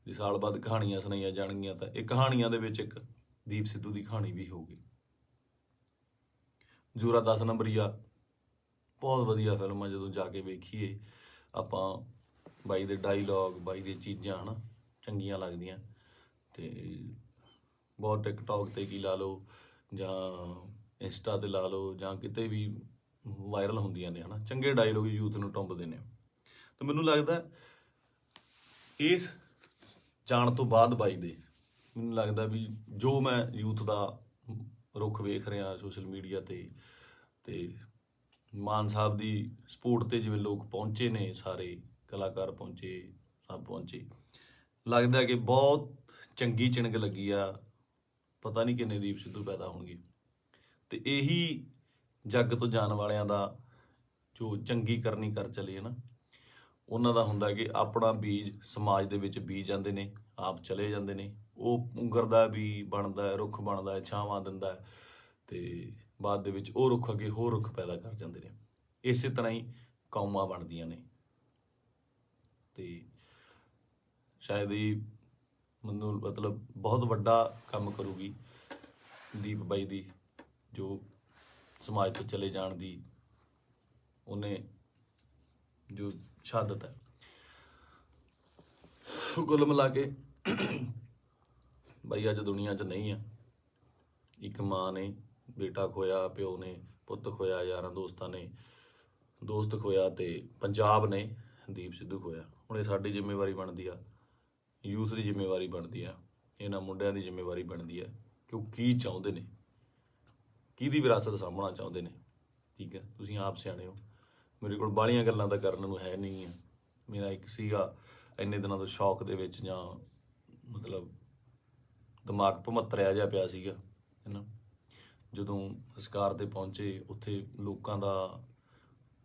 [SPEAKER 1] ਜੇ ਸਾਲ ਬਾਅਦ ਕਹਾਣੀਆਂ ਸੁਣਾਈਆਂ ਜਾਣਗੀਆਂ ਤਾਂ ਇਹ ਕਹਾਣੀਆਂ ਦੇ ਵਿੱਚ ਇੱਕ ਦੀਪ ਸਿੱਧੂ ਦੀ ਕਹਾਣੀ ਵੀ ਹੋਊਗੀ। ਜ਼ੋਰਾ 10 ਨੰਬਰੀਆ ਬਹੁਤ ਵਧੀਆ ਫਿਲਮ ਆ, ਜਦੋਂ ਜਾ ਕੇ ਵੇਖੀਏ ਆਪਾਂ, ਬਾਈ ਦੇ ਡਾਇਲੋਗ, ਬਾਈ ਦੀਆਂ ਚੀਜ਼ਾਂ ਹੈ ਨਾ ਚੰਗੀਆਂ ਲੱਗਦੀਆਂ। ਤੇ ਬਹੁਤ ਟਿਕਟੋਕ ਤੇ ਕੀ ਲਾ ਲਓ ਜਾਂ ਇੰਸਟਾ ਤੇ ਲਾ ਲਓ ਜਾਂ ਕਿਤੇ ਵੀ ਵਾਇਰਲ ਹੁੰਦੀਆਂ ਨੇ, ਹੈ ਨਾ, ਚੰਗੇ ਡਾਇਲੋਗ ਯੂਥ ਨੂੰ ਟੁੰਬਦੇ ਨੇ। ਤੇ ਮੈਨੂੰ ਲੱਗਦਾ ਇਸ ਜਾਣ ਤੋਂ ਬਾਅਦ ਬਾਈ ਦੇ, ਮੈਨੂੰ ਲੱਗਦਾ ਵੀ ਜੋ ਮੈਂ ਯੂਥ ਦਾ ਰੁੱਖ ਵੇਖ ਰਿਹਾ ਸੋਸ਼ਲ ਮੀਡੀਆ ਤੇ ਮਾਨ ਸਾਹਿਬ ਦੀ ਸਪੋਰਟ ਤੇ ਜਿਵੇਂ ਲੋਕ ਪਹੁੰਚੇ ਨੇ, ਸਾਰੇ ਕਲਾਕਾਰ ਪਹੁੰਚੇ, ਸਭ ਪਹੁੰਚੇ, ਲੱਗਦਾ ਕਿ ਬਹੁਤ ਚੰਗੀ ਚਿਣਗ ਲੱਗੀ ਆ। ਪਤਾ ਨਹੀਂ ਕਿੰਨੇ ਦੀਪ ਸਿੱਧੂ ਪੈਦਾ ਹੋਣਗੇ। ਤੇ ਇਹੀ ਜੱਗ ਤੋਂ ਜਾਣ ਵਾਲਿਆਂ ਦਾ ਜੋ ਚੰਗੀ ਕਰਨੀ ਕਰ ਚਲੇ ਹੈ ਨਾ, ਉਹਨਾਂ ਦਾ ਹੁੰਦਾ ਕਿ ਆਪਣਾ ਬੀਜ ਸਮਾਜ ਦੇ ਵਿੱਚ ਬੀਜ ਜਾਂਦੇ ਨੇ, ਆਪ ਚਲੇ ਜਾਂਦੇ ਨੇ, ਉਹ ਪੁੰਗਰਦਾ ਵੀ ਬਣਦਾ ਹੈ, ਰੁੱਖ ਬਣਦਾ ਹੈ, ਛਾਵਾਂ ਦਿੰਦਾ ਹੈ, ਤੇ ਬਾਅਦ ਦੇ ਵਿੱਚ ਉਹ ਰੁੱਖ ਅੱਗੇ ਹੋਰ ਰੁੱਖ ਪੈਦਾ ਕਰ ਜਾਂਦੇ ਨੇ। ਇਸੇ ਤਰ੍ਹਾਂ ਹੀ ਕੌਮਾਂ ਬਣਦੀਆਂ ਨੇ। ਤੇ ਸ਼ਾਇਦ ਇਹ ਮੈਨੂੰ ਮਤਲਬ ਬਹੁਤ ਵੱਡਾ ਕੰਮ ਕਰੂਗੀ ਦੀਪ ਬਾਈ ਦੀ, ਜੋ ਸਮਾਜ ਤੋਂ ਚਲੇ ਜਾਣ ਦੀ ਉਹਨੇ ਜੋ ਸ਼ਹਾਦਤ ਹੈ। ਕੁੱਲ ਮਿਲਾ ਕੇ ਬਾਈ ਅੱਜ ਦੁਨੀਆ 'ਚ ਨਹੀਂ ਆ। ਇੱਕ ਮਾਂ ਨੇ ਬੇਟਾ ਖੋਇਆ, ਪਿਓ ਨੇ ਪੁੱਤ ਖੋਇਆ, ਯਾਰਾਂ ਦੋਸਤਾਂ ਨੇ ਦੋਸਤ ਖੋਇਆ, ਤੇ ਪੰਜਾਬ ਨੇ ਦੀਪ ਸਿੱਧੂ ਖੋਇਆ। ਹੁਣ ਇਹ ਸਾਡੀ ਜ਼ਿੰਮੇਵਾਰੀ ਬਣਦੀ ਆ, ਯੂਥ ਦੀ ਜ਼ਿੰਮੇਵਾਰੀ ਬਣਦੀ ਆ, ਇਹਨਾਂ ਮੁੰਡਿਆਂ ਦੀ ਜ਼ਿੰਮੇਵਾਰੀ ਬਣਦੀ ਆ ਕਿ ਉਹ ਕੀ ਚਾਹੁੰਦੇ ਨੇ, ਕਿਹਦੀ ਵਿਰਾਸਤ ਸਾਂਭਣਾ ਚਾਹੁੰਦੇ ਨੇ। ਠੀਕ ਹੈ, ਤੁਸੀਂ ਆਪ ਸਿਆਣੇ ਹੋ। ਮੇਰੇ ਕੋਲ ਬਾਹਲੀਆਂ ਗੱਲਾਂ ਤਾਂ ਕਰਨ ਨੂੰ ਹੈ ਨਹੀਂ ਆ। ਮੇਰਾ ਇੱਕ ਸੀਗਾ ਇੰਨੇ ਦਿਨਾਂ ਤੋਂ ਸ਼ੌਕ ਦੇ ਵਿੱਚ, ਜਾਂ ਮਤਲਬ ਦਿਮਾਗ ਭਮੱਤਰਿਆ ਜਿਹਾ ਪਿਆ ਸੀਗਾ, ਹੈ ਨਾ। ਜਦੋਂ ਸੰਸਕਾਰ ਤੇ ਪਹੁੰਚੇ, ਉੱਥੇ ਲੋਕਾਂ ਦਾ,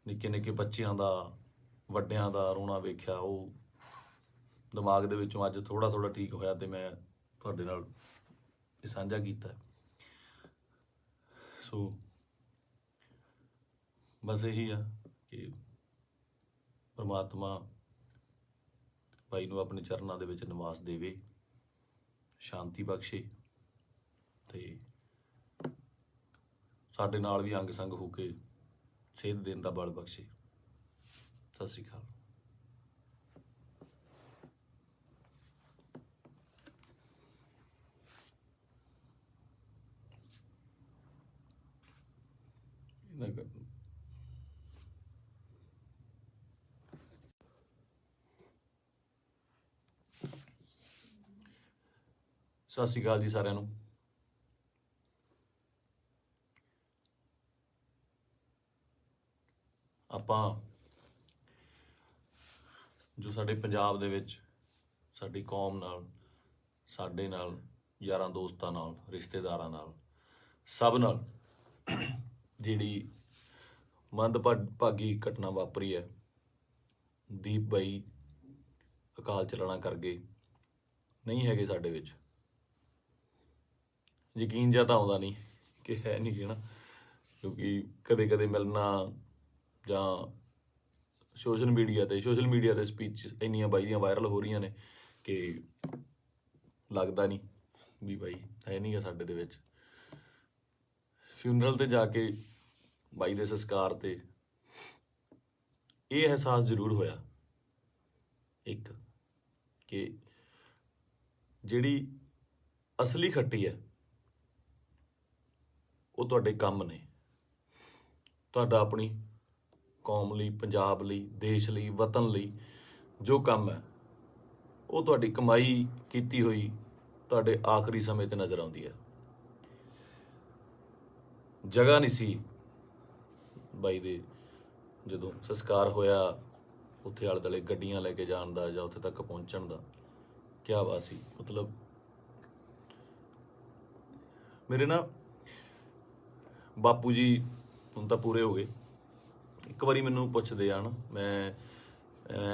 [SPEAKER 1] ਨਿੱਕੇ ਨਿੱਕੇ ਬੱਚਿਆਂ ਦਾ, ਵੱਡਿਆਂ ਦਾ ਰੋਣਾ ਵੇਖਿਆ, ਉਹ ਦਿਮਾਗ ਦੇ ਵਿੱਚੋਂ ਅੱਜ ਥੋੜ੍ਹਾ ਥੋੜ੍ਹਾ ਠੀਕ ਹੋਇਆ, ਤੇ ਮੈਂ ਤੁਹਾਡੇ ਨਾਲ ਇਹ ਸਾਂਝਾ ਕੀਤਾ। ਸੋ ਬਸ ਇਹੀ ਆ ਕਿ ਪਰਮਾਤਮਾ ਬਾਈ ਨੂੰ ਆਪਣੇ ਚਰਨਾਂ ਦੇ ਵਿੱਚ ਨਿਵਾਸ ਦੇਵੇ, ਸ਼ਾਂਤੀ ਬਖਸ਼ੇ, ਤੇ ਸਾਡੇ ਨਾਲ ਵੀ ਅੰਗ ਸੰਗ ਹੋ ਕੇ ਸੇਧ ਦੇਣ ਦਾ ਬਲ ਬਖਸ਼ੇ। ਸਤਿ ਸ਼੍ਰੀ ਅਕਾਲ। ਸਤਿ ਸ਼੍ਰੀ ਅਕਾਲ ਜੀ ਸਾਰਿਆਂ ਨੂੰ। ਆਪਾਂ ਜੋ ਸਾਡੇ ਪੰਜਾਬ ਦੇ ਵਿੱਚ ਸਾਡੀ ਕੌਮ ਨਾਲ, ਸਾਡੇ ਨਾਲ, ਯਾਰਾਂ ਦੋਸਤਾਂ ਨਾਲ, ਰਿਸ਼ਤੇਦਾਰਾਂ ਨਾਲ, ਸਭ ਨਾਲ ਜਿਹੜੀ ਮੰਦਭਾਗੀ ਘਟਨਾ ਵਾਪਰੀ ਹੈ, ਦੀਪ ਬਾਈ ਅਕਾਲ ਚਲਾਣਾ ਕਰ ਗਏ, ਨਹੀਂ ਹੈਗੇ ਸਾਡੇ ਵਿੱਚ। ਯਕੀਨ ਜਿਹਾ ਤਾਂ ਆਉਂਦਾ ਨਹੀਂ ਕਿ ਹੈ ਨਹੀਂ ਗੇ ਨਾ, ਕਿਉਂਕਿ ਕਦੇ ਕਦੇ ਮਿਲਣਾ ਜਾਂ ਸੋਸ਼ਲ ਮੀਡੀਆ ਤੇ ਸਪੀਚ ਇੰਨੀਆਂ ਬਾਈ ਦੀਆਂ ਵਾਇਰਲ ਹੋ ਰਹੀਆਂ ਨੇ ਕਿ ਲੱਗਦਾ ਨਹੀਂ ਵੀ ਬਾਈ ਹੈ ਨਹੀਂ ਗਾ ਸਾਡੇ ਦੇ ਵਿੱਚ। ਫਿਊਨਰਲ ਤੇ ਜਾ ਕੇ ਬਾਈ ਦੇ ਸੰਸਕਾਰ ਤੇ ਇਹ ਅਹਿਸਾਸ ਜ਼ਰੂਰ ਹੋਇਆ ਇੱਕ, ਕਿ ਜਿਹੜੀ ਅਸਲੀ ਖੱਟੀ ਹੈ ਉਹ ਤੁਹਾਡੇ ਕੰਮ ਨੇ। ਤੁਹਾਡਾ ਆਪਣੀ ਕੌਮ ਲਈ, ਪੰਜਾਬ ਲਈ, ਦੇਸ਼ ਲਈ, ਵਤਨ ਲਈ ਜੋ ਕੰਮ ਹੈ ਉਹ ਤੁਹਾਡੀ ਕਮਾਈ ਕੀਤੀ ਹੋਈ ਤੁਹਾਡੇ ਆਖਰੀ ਸਮੇਂ ਤੇ ਨਜ਼ਰ ਆਉਂਦੀ ਹੈ। ਜਗ੍ਹਾ ਨਹੀਂ ਸੀ ਬਾਈ ਦੇ ਜਦੋਂ ਸੰਸਕਾਰ ਹੋਇਆ ਉੱਥੇ ਆਲੇ ਦੁਆਲੇ ਗੱਡੀਆਂ ਲੈ ਕੇ ਜਾਣ ਦਾ ਜਾਂ ਉੱਥੇ ਤੱਕ ਪਹੁੰਚਣ ਦਾ। ਕਿਆ ਬਾਤ ਸੀ। ਮਤਲਬ ਮੇਰੇ ਨਾ ਬਾਪੂ ਜੀ ਹੁਣ ਤਾਂ ਪੂਰੇ ਹੋ ਗਏ। ਇੱਕ ਵਾਰੀ ਮੈਨੂੰ ਪੁੱਛਦੇ ਆ ਨਾ, ਮੈਂ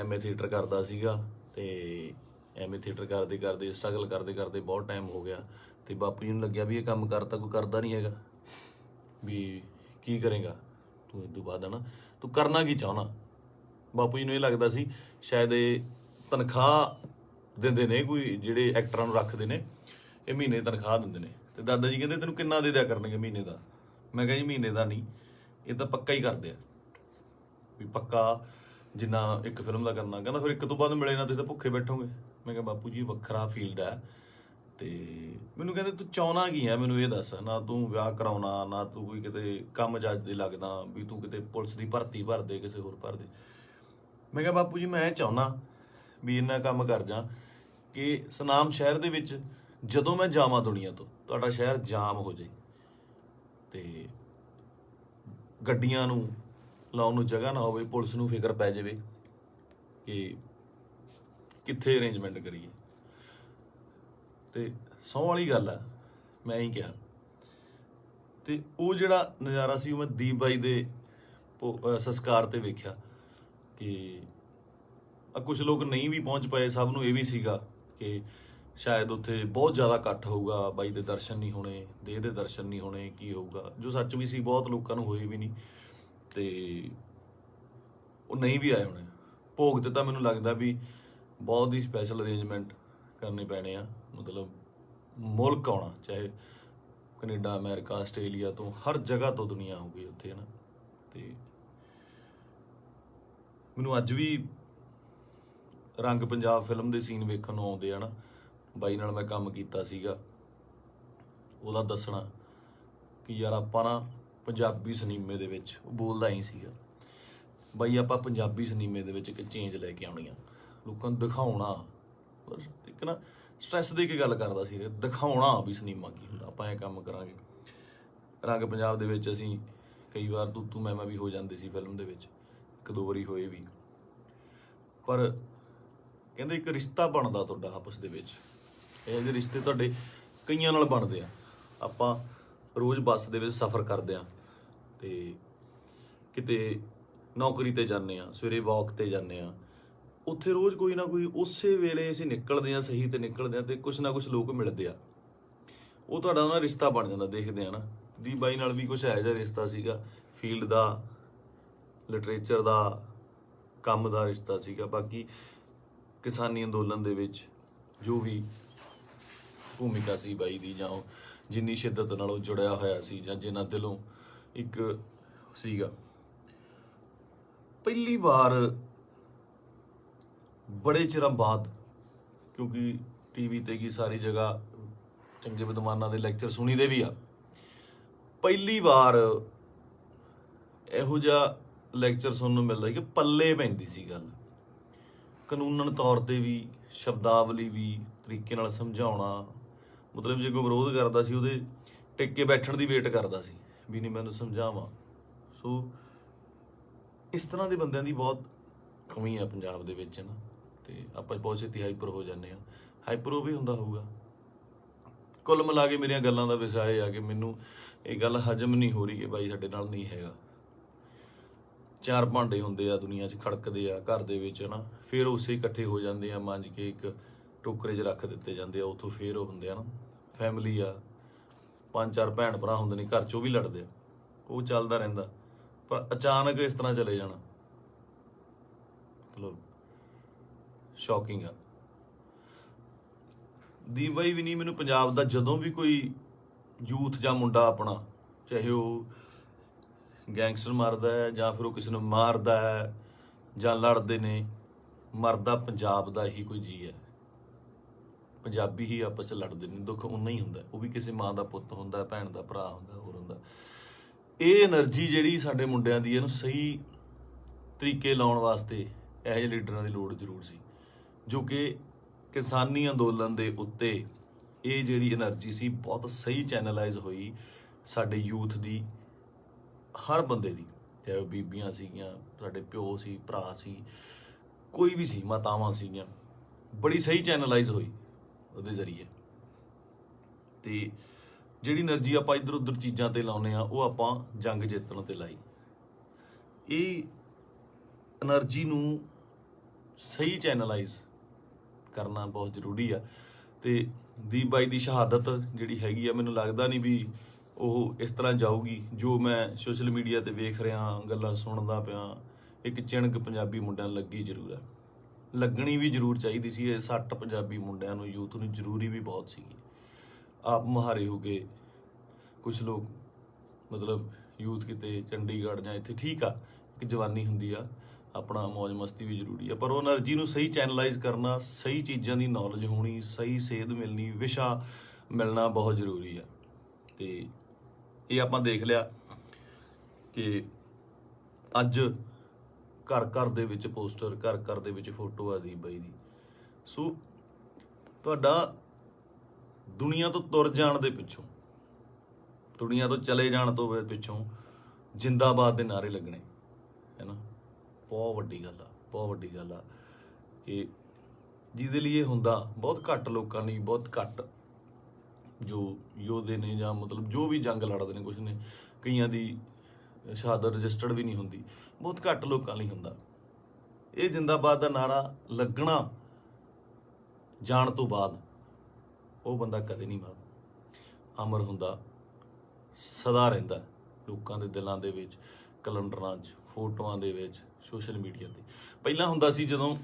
[SPEAKER 1] ਐਮਏ ਥੀਏਟਰ ਕਰਦਾ ਸੀਗਾ ਤੇ ਐਮਏ ਥੀਏਟਰ ਕਰਦੇ ਕਰਦੇ ਸਟਰਗਲ ਕਰਦੇ ਕਰਦੇ ਬਹੁਤ ਟਾਈਮ ਹੋ ਗਿਆ ਤੇ ਬਾਪੂ ਜੀ ਨੂੰ ਲੱਗਿਆ ਵੀ ਇਹ ਕੰਮ ਕਰਤਾ ਕੋਈ ਕਰਦਾ ਨਹੀਂ ਹੈਗਾ, ਵੀ ਕੀ ਕਰੇਗਾ ਤੂੰ ਇਸ ਤੋਂ ਬਾਅਦ, ਹੈ ਨਾ ਤੂੰ ਕਰਨਾ ਕੀ ਚਾਹੁੰਦਾ। ਬਾਪੂ ਜੀ ਨੂੰ ਇਹ ਲੱਗਦਾ ਸੀ ਸ਼ਾਇਦ ਇਹ ਤਨਖਾਹ ਦਿੰਦੇ ਨੇ, ਕੋਈ ਜਿਹੜੇ ਐਕਟਰਾਂ ਨੂੰ ਰੱਖਦੇ ਨੇ ਇਹ ਮਹੀਨੇ ਦੀ ਤਨਖਾਹ ਦਿੰਦੇ ਨੇ। ਤੇ ਦਾਦਾ ਜੀ ਕਹਿੰਦੇ ਤੈਨੂੰ ਕਿੰਨਾ ਦੇ ਦਿਆ ਕਰਨਗੇ ਮਹੀਨੇ ਦਾ। ਮੈਂ ਕਿਹਾ ਜੀ ਮਹੀਨੇ ਦਾ ਨਹੀਂ, ਇਹ ਤਾਂ ਪੱਕਾ ਹੀ ਕਰਦੇ ਆ, ਵੀ ਪੱਕਾ ਜਿੰਨਾ ਇੱਕ ਫਿਲਮ ਦਾ ਕਰਨਾ। ਕਹਿੰਦਾ ਫਿਰ ਇੱਕ ਤੋਂ ਬਾਅਦ ਮਿਲੇ ਨਾ ਤੁਸੀਂ ਤਾਂ ਭੁੱਖੇ ਬੈਠੋਗੇ। ਮੈਂ ਕਿਹਾ ਬਾਪੂ ਜੀ ਵੱਖਰਾ ਫੀਲਡ ਹੈ। ਤੇ ਮੈਨੂੰ ਕਹਿੰਦੇ ਤੂੰ ਚਾਹੁੰਦਾ ਕੀ ਹੈ, ਮੈਨੂੰ ਇਹ ਦੱਸ। ਨਾ ਤੂੰ ਵਿਆਹ ਕਰਾਉਣਾ, ਨਾ ਤੂੰ ਕੋਈ ਕਿਤੇ ਕੰਮ ਜੱਜ ਦੇ ਲੱਗਦਾ ਵੀ ਤੂੰ ਕਿਤੇ ਪੁਲਿਸ ਦੀ ਭਰਤੀ ਭਰ ਦੇ, ਕਿਸੇ ਹੋਰ ਭਰ ਦੇ। ਮੈਂ ਕਿਹਾ ਬਾਪੂ ਜੀ ਮੈਂ ਚਾਹੁੰਦਾ ਵੀ ਇੰਨਾ ਕੰਮ ਕਰ ਜਾ ਕਿ ਸੁਨਾਮ ਸ਼ਹਿਰ ਦੇ ਵਿੱਚ ਜਦੋਂ ਮੈਂ ਜਾਵਾਂ ਦੁਨੀਆ ਤੋਂ ਤੁਹਾਡਾ ਸ਼ਹਿਰ ਜਾਮ ਹੋ ਜਾਏ ਤੇ ਗੱਡੀਆਂ ਨੂੰ ਲਾਉਣ ਨੂੰ ਜਗ੍ਹਾ ਨਾ ਹੋਵੇ, ਪੁਲਿਸ ਨੂੰ ਫਿਕਰ ਪੈ ਜਾਵੇ ਕਿ ਕਿੱਥੇ ਅਰੇਂਜਮੈਂਟ ਕਰੀਏ। ਤੇ ਸਹੁੰ ਵਾਲੀ ਗੱਲ ਆ, ਮੈਂ ਹੀ ਕਿਹਾ। ਤੇ ਉਹ ਜਿਹੜਾ ਨਜ਼ਾਰਾ ਸੀ ਉਹ ਮੈਂ ਦੀਪ ਬਾਈ ਦੇ ਸੰਸਕਾਰ ਤੇ ਵੇਖਿਆ ਕਿ ਕੁਝ ਲੋਕ ਨਹੀਂ ਵੀ ਪਹੁੰਚ ਪਏ। ਸਭ ਨੂੰ ਇਹ ਵੀ ਸੀਗਾ ਕਿ ਸ਼ਾਇਦ ਉੱਥੇ ਬਹੁਤ ਜ਼ਿਆਦਾ ਇਕੱਠ ਹੋਊਗਾ, ਬਾਈ ਦੇ ਦਰਸ਼ਨ ਨਹੀਂ ਹੋਣੇ, ਦੇਹ ਦੇ ਦਰਸ਼ਨ ਨਹੀਂ ਹੋਣੇ, ਕੀ ਹੋਊਗਾ, ਜੋ ਸੱਚ ਵੀ ਸੀ। ਬਹੁਤ ਲੋਕਾਂ ਨੂੰ ਹੋਏ ਵੀ ਨਹੀਂ ਤੇ ਉਹ ਨਹੀਂ ਵੀ ਆਏ ਹੋਣੇ। ਭੋਗ ਤੇ ਤਾਂ ਮੈਨੂੰ ਲੱਗਦਾ ਵੀ ਬਹੁਤ ਹੀ ਸਪੈਸ਼ਲ ਅਰੇਂਜਮੈਂਟ ਕਰਨੇ ਪੈਣੇ ਆ। ਮਤਲਬ ਮੁਲਕ ਆਉਣਾ, ਚਾਹੇ ਕੈਨੇਡਾ, ਅਮਰੀਕਾ, ਆਸਟ੍ਰੇਲੀਆ ਤੋਂ, ਹਰ ਜਗ੍ਹਾ ਤੋਂ ਦੁਨੀਆ ਆਊਗੀ ਉੱਥੇ, ਹੈ ਨਾ। ਤੇ ਮੈਨੂੰ ਅੱਜ ਵੀ ਰੰਗ ਪੰਜਾਬ ਫਿਲਮ ਦੇ ਸੀਨ ਵੇਖਣ ਨੂੰ ਆਉਂਦੇ ਆ ਨਾ। ਬਾਈ ਨਾਲ ਮੈਂ ਕੰਮ ਕੀਤਾ ਸੀਗਾ, ਉਹਦਾ ਦੱਸਣਾ ਕਿ ਯਾਰ ਆਪਾਂ ਨਾ ਪੰਜਾਬੀ ਸਿਨੇਮੇ ਦੇ ਵਿੱਚ, ਉਹ ਬੋਲਦਾ ਹੀ ਸੀਗਾ ਬਾਈ, ਆਪਾਂ ਪੰਜਾਬੀ ਸਿਨੇਮੇ ਦੇ ਵਿੱਚ ਇੱਕ ਚੇਂਜ ਲੈ ਕੇ ਆਉਣੀ ਆ, ਲੋਕਾਂ ਨੂੰ ਦਿਖਾਉਣਾ। ਬਸ ਇੱਕ ਨਾ ਸਟ੍ਰੈਸ ਦੇ ਕੇ ਗੱਲ ਕਰਦਾ ਸੀ, ਦਿਖਾਉਣਾ ਵੀ ਸਿਨੇਮਾ ਕੀ ਹੁੰਦਾ, ਆਪਾਂ ਇਹ ਕੰਮ ਕਰਾਂਗੇ। ਰੰਗ ਪੰਜਾਬ ਦੇ ਵਿੱਚ ਅਸੀਂ ਕਈ ਵਾਰ ਤੂੰ ਮੈਂ ਵੀ ਹੋ ਜਾਂਦੇ ਸੀ ਫਿਲਮ ਦੇ ਵਿੱਚ, ਇੱਕ ਦੋ ਵਾਰੀ ਹੋਏ ਵੀ। ਪਰ ਕਹਿੰਦੇ ਇੱਕ ਰਿਸ਼ਤਾ ਬਣਦਾ ਤੁਹਾਡਾ ਆਪਸ ਦੇ ਵਿੱਚ। ਇਹ ਜਿਹੇ ਰਿਸ਼ਤੇ ਤੁਹਾਡੇ ਕਈਆਂ ਨਾਲ ਬਣਦੇ ਆ। ਆਪਾਂ ਰੋਜ਼ ਬੱਸ ਦੇ ਵਿੱਚ ਸਫ਼ਰ ਕਰਦੇ ਆ ਤੇ ਕਿਤੇ ਨੌਕਰੀ ਤੇ ਜਾਂਦੇ ਆ, ਸਵੇਰੇ ਵਾਕ ਤੇ ਜਾਂਦੇ ਆ, ਉੱਥੇ ਰੋਜ਼ ਕੋਈ ਨਾ ਕੋਈ ਉਸੇ ਵੇਲੇ ਅਸੀਂ ਨਿਕਲਦੇ ਆ, ਸਹੀ ਤੇ ਨਿਕਲਦੇ ਆ ਤੇ ਕੁਛ ਨਾ ਕੁਛ ਲੋਕ ਮਿਲਦੇ ਆ, ਉਹ ਤੁਹਾਡਾ ਨਾ ਰਿਸ਼ਤਾ ਬਣ ਜਾਂਦਾ। ਦੇਖਦੇ ਆ ਨਾ, ਦੀ ਬਾਈ ਨਾਲ ਵੀ ਕੁਛ ਇਹੋ ਜਿਹਾ ਰਿਸ਼ਤਾ ਸੀਗਾ, ਫੀਲਡ ਦਾ, ਲਿਟਰੇਚਰ ਦਾ, ਕੰਮ ਦਾ ਰਿਸ਼ਤਾ ਸੀਗਾ। ਬਾਕੀ ਕਿਸਾਨੀ ਅੰਦੋਲਨ ਦੇ ਵਿੱਚ ਜੋ ਵੀ ਭੂਮਿਕਾ ਸੀ ਬਾਈ ਦੀ, ਜਾਂ ਉਹ ਜਿੰਨੀ ਸ਼ਿੱਦਤ ਨਾਲ ਉਹ ਜੁੜਿਆ ਹੋਇਆ ਸੀ, ਜਾਂ ਜਿੰਨਾ ਦਿਲੋਂ ਇੱਕ ਸੀਗਾ। ਪਹਿਲੀ ਵਾਰ ਬੜੇ ਚਿਰਾਂ ਬਾਅਦ, ਕਿਉਂਕਿ ਟੀਵੀ ਤੇ ਕੀ ਸਾਰੀ ਜਗ੍ਹਾ ਚੰਗੇ ਵਿਦਵਾਨਾਂ ਦੇ ਲੈਕਚਰ ਸੁਣੀਦੇ ਵੀ ਆ, ਪਹਿਲੀ ਵਾਰ ਇਹੋ ਜਿਹਾ ਲੈਕਚਰ ਸੁਣਨ ਨੂੰ ਮਿਲਦਾ ਕਿ ਪੱਲੇ ਪੈਂਦੀ ਸੀ ਗੱਲ, ਕਾਨੂੰਨਨ ਤੌਰ ਤੇ ਵੀ, ਸ਼ਬਦਾਵਲੀ ਵੀ, ਤਰੀਕੇ ਨਾਲ ਸਮਝਾਉਣਾ। ਮਤਲਬ ਜੇ ਕੋਈ ਵਿਰੋਧ ਕਰਦਾ ਸੀ ਉਹਦੇ ਟਿਕ ਕੇ ਬੈਠਣ ਦੀ ਵੇਟ ਕਰਦਾ ਸੀ ਵੀ ਨਹੀਂ ਮੈਨੂੰ ਸਮਝਾਵਾਂ। ਸੋ ਇਸ ਤਰ੍ਹਾਂ ਦੇ ਬੰਦਿਆਂ ਦੀ ਬਹੁਤ ਕਮੀ ਆ ਪੰਜਾਬ ਦੇ ਵਿੱਚ, ਨਾ। ਤੇ ਆਪਾਂ ਬਹੁਤ ਛੇਤੀ ਹਾਈਪਰ ਹੋ ਜਾਂਦੇ ਆ। ਹਾਈਪਰ ਉਹ ਵੀ ਹੁੰਦਾ ਹੋਊਗਾ। ਕੁੱਲ ਮਿਲਾ ਕੇ ਮੇਰੀਆਂ ਗੱਲਾਂ ਦਾ ਵਿਸ਼ਾ ਇਹ ਆ ਕਿ ਮੈਨੂੰ ਇਹ ਗੱਲ ਹਜਮ ਨਹੀਂ ਹੋ ਰਹੀ ਕਿ ਬਾਈ ਸਾਡੇ ਨਾਲ ਨਹੀਂ ਹੈਗਾ। ਚਾਰ ਭਾਂਡੇ ਹੁੰਦੇ ਆ ਦੁਨੀਆ 'ਚ, ਖੜਕਦੇ ਆ ਘਰ ਦੇ ਵਿੱਚ, ਨਾ, ਫਿਰ ਉਸੇ ਇਕੱਠੇ ਹੋ ਜਾਂਦੇ ਆ, ਮਾਂਜ ਕੇ ਇੱਕ ਟੋਕਰੇ 'ਚ ਰੱਖ ਦਿੱਤੇ ਜਾਂਦੇ ਆ, ਉੱਥੋਂ ਫੇਰ ਉਹ ਹੁੰਦੇ ਆ ਨਾ, ਫੈਮਿਲੀ ਆ, 5-4 ਭੈਣ ਭਰਾ ਹੁੰਦੇ ਨੇ ਘਰ 'ਚ, ਉਹ ਵੀ ਲੜਦੇ ਆ, ਉਹ ਚੱਲਦਾ ਰਹਿੰਦਾ। ਪਰ ਅਚਾਨਕ ਇਸ ਤਰ੍ਹਾਂ ਚਲੇ ਜਾਣਾ ਮਤਲਬ ਸ਼ੌਕਿੰਗ ਆ। ਦੀਪ ਬਾਈ ਵੀ ਨਹੀਂ, ਮੈਨੂੰ ਪੰਜਾਬ ਦਾ ਜਦੋਂ ਵੀ ਕੋਈ ਯੂਥ ਜਾਂ ਮੁੰਡਾ ਆਪਣਾ, ਚਾਹੇ ਉਹ ਗੈਂਗਸਟਰ ਮਾਰਦਾ ਹੈ ਜਾਂ ਫਿਰ ਉਹ ਕਿਸੇ ਨੂੰ ਮਾਰਦਾ ਹੈ ਜਾਂ ਲੜਦੇ ਨੇ, ਮਰਦਾ ਪੰਜਾਬ ਦਾ ਹੀ ਕੋਈ ਜੀ ਹੈ। ਪੰਜਾਬੀ ਹੀ ਆਪਸ 'ਚ ਲੜਦੇ ਨੇ, ਦੁੱਖ ਉਨਾ ਹੀ ਹੁੰਦਾ, ਉਹ ਵੀ ਕਿਸੇ ਮਾਂ ਦਾ ਪੁੱਤ ਹੁੰਦਾ, ਭੈਣ ਦਾ ਭਰਾ ਹੁੰਦਾ, ਹੋਰ ਹੁੰਦਾ। ਇਹ એનર્ਜੀ ਜਿਹੜੀ ਸਾਡੇ ਮੁੰਡਿਆਂ ਦੀ, ਇਹਨੂੰ ਸਹੀ ਤਰੀਕੇ ਲਾਉਣ ਵਾਸਤੇ ਇਹੋ ਜਿਹੇ ਲੀਡਰਾਂ ਦੀ ਲੋੜ ਜ਼ਰੂਰ ਸੀ, ਜੋ ਕਿ ਕਿਸਾਨੀ ਅੰਦੋਲਨ ਦੇ ਉੱਤੇ ਇਹ ਜਿਹੜੀ એનર્ਜੀ ਸੀ ਬਹੁਤ ਸਹੀ ਚੈਨਲਾਈਜ਼ ਹੋਈ ਸਾਡੇ ਯੂਥ ਦੀ, ਹਰ ਬੰਦੇ ਦੀ, ਚਾਹੇ ਉਹ ਬੀਬੀਆਂ ਸੀਗੀਆਂ, ਸਾਡੇ ਪਿਓ ਸੀ, ਭਰਾ ਸੀ, ਕੋਈ ਵੀ ਸੀ, ਮਾਤਾਵਾਂ ਸੀਗੀਆਂ, ਬੜੀ ਸਹੀ ਚੈਨਲਾਈਜ਼ ਹੋਈ ਉਹਦੇ ਜ਼ਰੀਏ। ਤੇ ਜਿਹੜੀ એનર્ਜੀ ਆਪਾਂ ਇੱਧਰ ਉੱਧਰ ਚੀਜ਼ਾਂ ਤੇ ਲਾਉਂਦੇ ਆ, ਉਹ ਆਪਾਂ ਜੰਗ ਜਿੱਤਣ ਤੇ ਲਾਈ। ਇਹ એનર્ਜੀ ਨੂੰ ਸਹੀ ਚੈਨਲਾਈਜ਼ ਕਰਨਾ ਬਹੁਤ ਜ਼ਰੂਰੀ ਆ। ਤੇ ਦੀਪ ਬਾਈ ਦੀ ਸ਼ਹਾਦਤ ਜਿਹੜੀ ਹੈਗੀ ਆ, ਮੈਨੂੰ ਲੱਗਦਾ ਨਹੀਂ ਵੀ ਉਹ ਇਸ ਤਰ੍ਹਾਂ ਜਾਊਗੀ। ਜੋ ਮੈਂ ਸੋਸ਼ਲ ਮੀਡੀਆ ਤੇ ਵੇਖ ਰਿਹਾ, ਗੱਲਾਂ ਸੁਣਦਾ ਪਿਆ, ਇੱਕ ਚਿਣਕ ਪੰਜਾਬੀ ਮੁੰਡਿਆਂ ਨੂੰ ਲੱਗੀ ਜ਼ਰੂਰ ਆ, ਲੱਗਣੀ ਵੀ ਜ਼ਰੂਰ ਚਾਹੀਦੀ ਸੀ। ਇਹ ਸੱਟ ਪੰਜਾਬੀ ਮੁੰਡਿਆਂ ਨੂੰ, ਯੂਥ ਨੂੰ ਜ਼ਰੂਰੀ ਵੀ ਬਹੁਤ ਸੀਗੀ। ਆਪ ਮੁਹਾਰੇ ਹੋ ਕੇ ਕੁਝ ਲੋਕ ਮਤਲਬ ਯੂਥ ਕਿਤੇ ਚੰਡੀਗੜ੍ਹ ਜਾਂ ਇੱਥੇ, ਠੀਕ ਆ, ਇੱਕ ਜਵਾਨੀ ਹੁੰਦੀ ਆ, ਆਪਣਾ ਮੌਜ ਮਸਤੀ ਵੀ ਜ਼ਰੂਰੀ ਆ, ਪਰ ਉਹ એનર્ਜੀ ਨੂੰ ਸਹੀ ਚੈਨਲਾਈਜ਼ ਕਰਨਾ, ਸਹੀ ਚੀਜ਼ਾਂ ਦੀ ਨੌਲੇਜ ਹੋਣੀ, ਸਹੀ ਸੇਧ ਮਿਲਣੀ, ਵਿਸ਼ਾ ਮਿਲਣਾ ਬਹੁਤ ਜ਼ਰੂਰੀ ਆ। ਤੇ ਇਹ ਆਪਾਂ ਦੇਖ ਲਿਆ ਕਿ ਅੱਜ ਘਰ ਘਰ ਦੇ ਵਿੱਚ ਪੋਸਟਰ, ਘਰ ਘਰ ਦੇ ਵਿੱਚ ਫੋਟੋ ਆ ਦੀਪ ਬਾਈ ਦੀ। ਸੋ ਤੁਹਾਡਾ ਦੁਨੀਆ ਤੋਂ ਤੁਰ ਜਾਣ ਦੇ ਪਿੱਛੋਂ, ਦੁਨੀਆ ਤੋਂ ਚਲੇ ਜਾਣ ਤੋਂ ਪਿੱਛੋਂ ਜਿੰਦਾਬਾਦ ਦੇ ਨਾਅਰੇ ਲੱਗਣੇ ਹੈ ਨਾ, ਬਹੁਤ ਵੱਡੀ ਗੱਲ ਆ, ਬਹੁਤ ਵੱਡੀ ਗੱਲ ਆ। ਕਿ ਜਿਹਦੇ ਲਈ ਇਹ ਹੁੰਦਾ ਬਹੁਤ ਘੱਟ ਲੋਕਾਂ ਲਈ, ਬਹੁਤ ਘੱਟ ਜੋ ਯੋਧੇ ਨੇ ਜਾਂ ਮਤਲਬ ਜੋ ਵੀ ਜੰਗ ਲੜਦੇ ਨੇ, ਕੁਛ ਨੇ, ਕਈਆਂ ਦੀ ਸ਼ਹਾਦਤ ਰਜਿਸਟਰਡ ਵੀ ਨਹੀਂ ਹੁੰਦੀ, ਬਹੁਤ ਘੱਟ ਲੋਕਾਂ ਲਈ ਹੁੰਦਾ। ਇਹ ਜਿੰਦਾਬਾਦ ਦਾ ਨਾਰਾ ਲੱਗਣਾ ਜਾਣ ਤੋਂ ਬਾਅਦ ਉਹ ਬੰਦਾ ਕਦੇ ਨਹੀਂ ਮਰਦਾ, ਅਮਰ ਹੁੰਦਾ, ਸਦਾ ਰਹਿੰਦਾ ਲੋਕਾਂ ਦੇ ਦਿਲਾਂ ਦੇ ਵਿੱਚ, ਕੈਲੰਡਰਾਂ 'ਚ, ਫੋਟੋਆਂ ਦੇ ਵਿੱਚ, ਸੋਸ਼ਲ ਮੀਡੀਆ ਤੇ। ਪਹਿਲਾਂ ਹੁੰਦਾ ਸੀ ਜਦੋਂ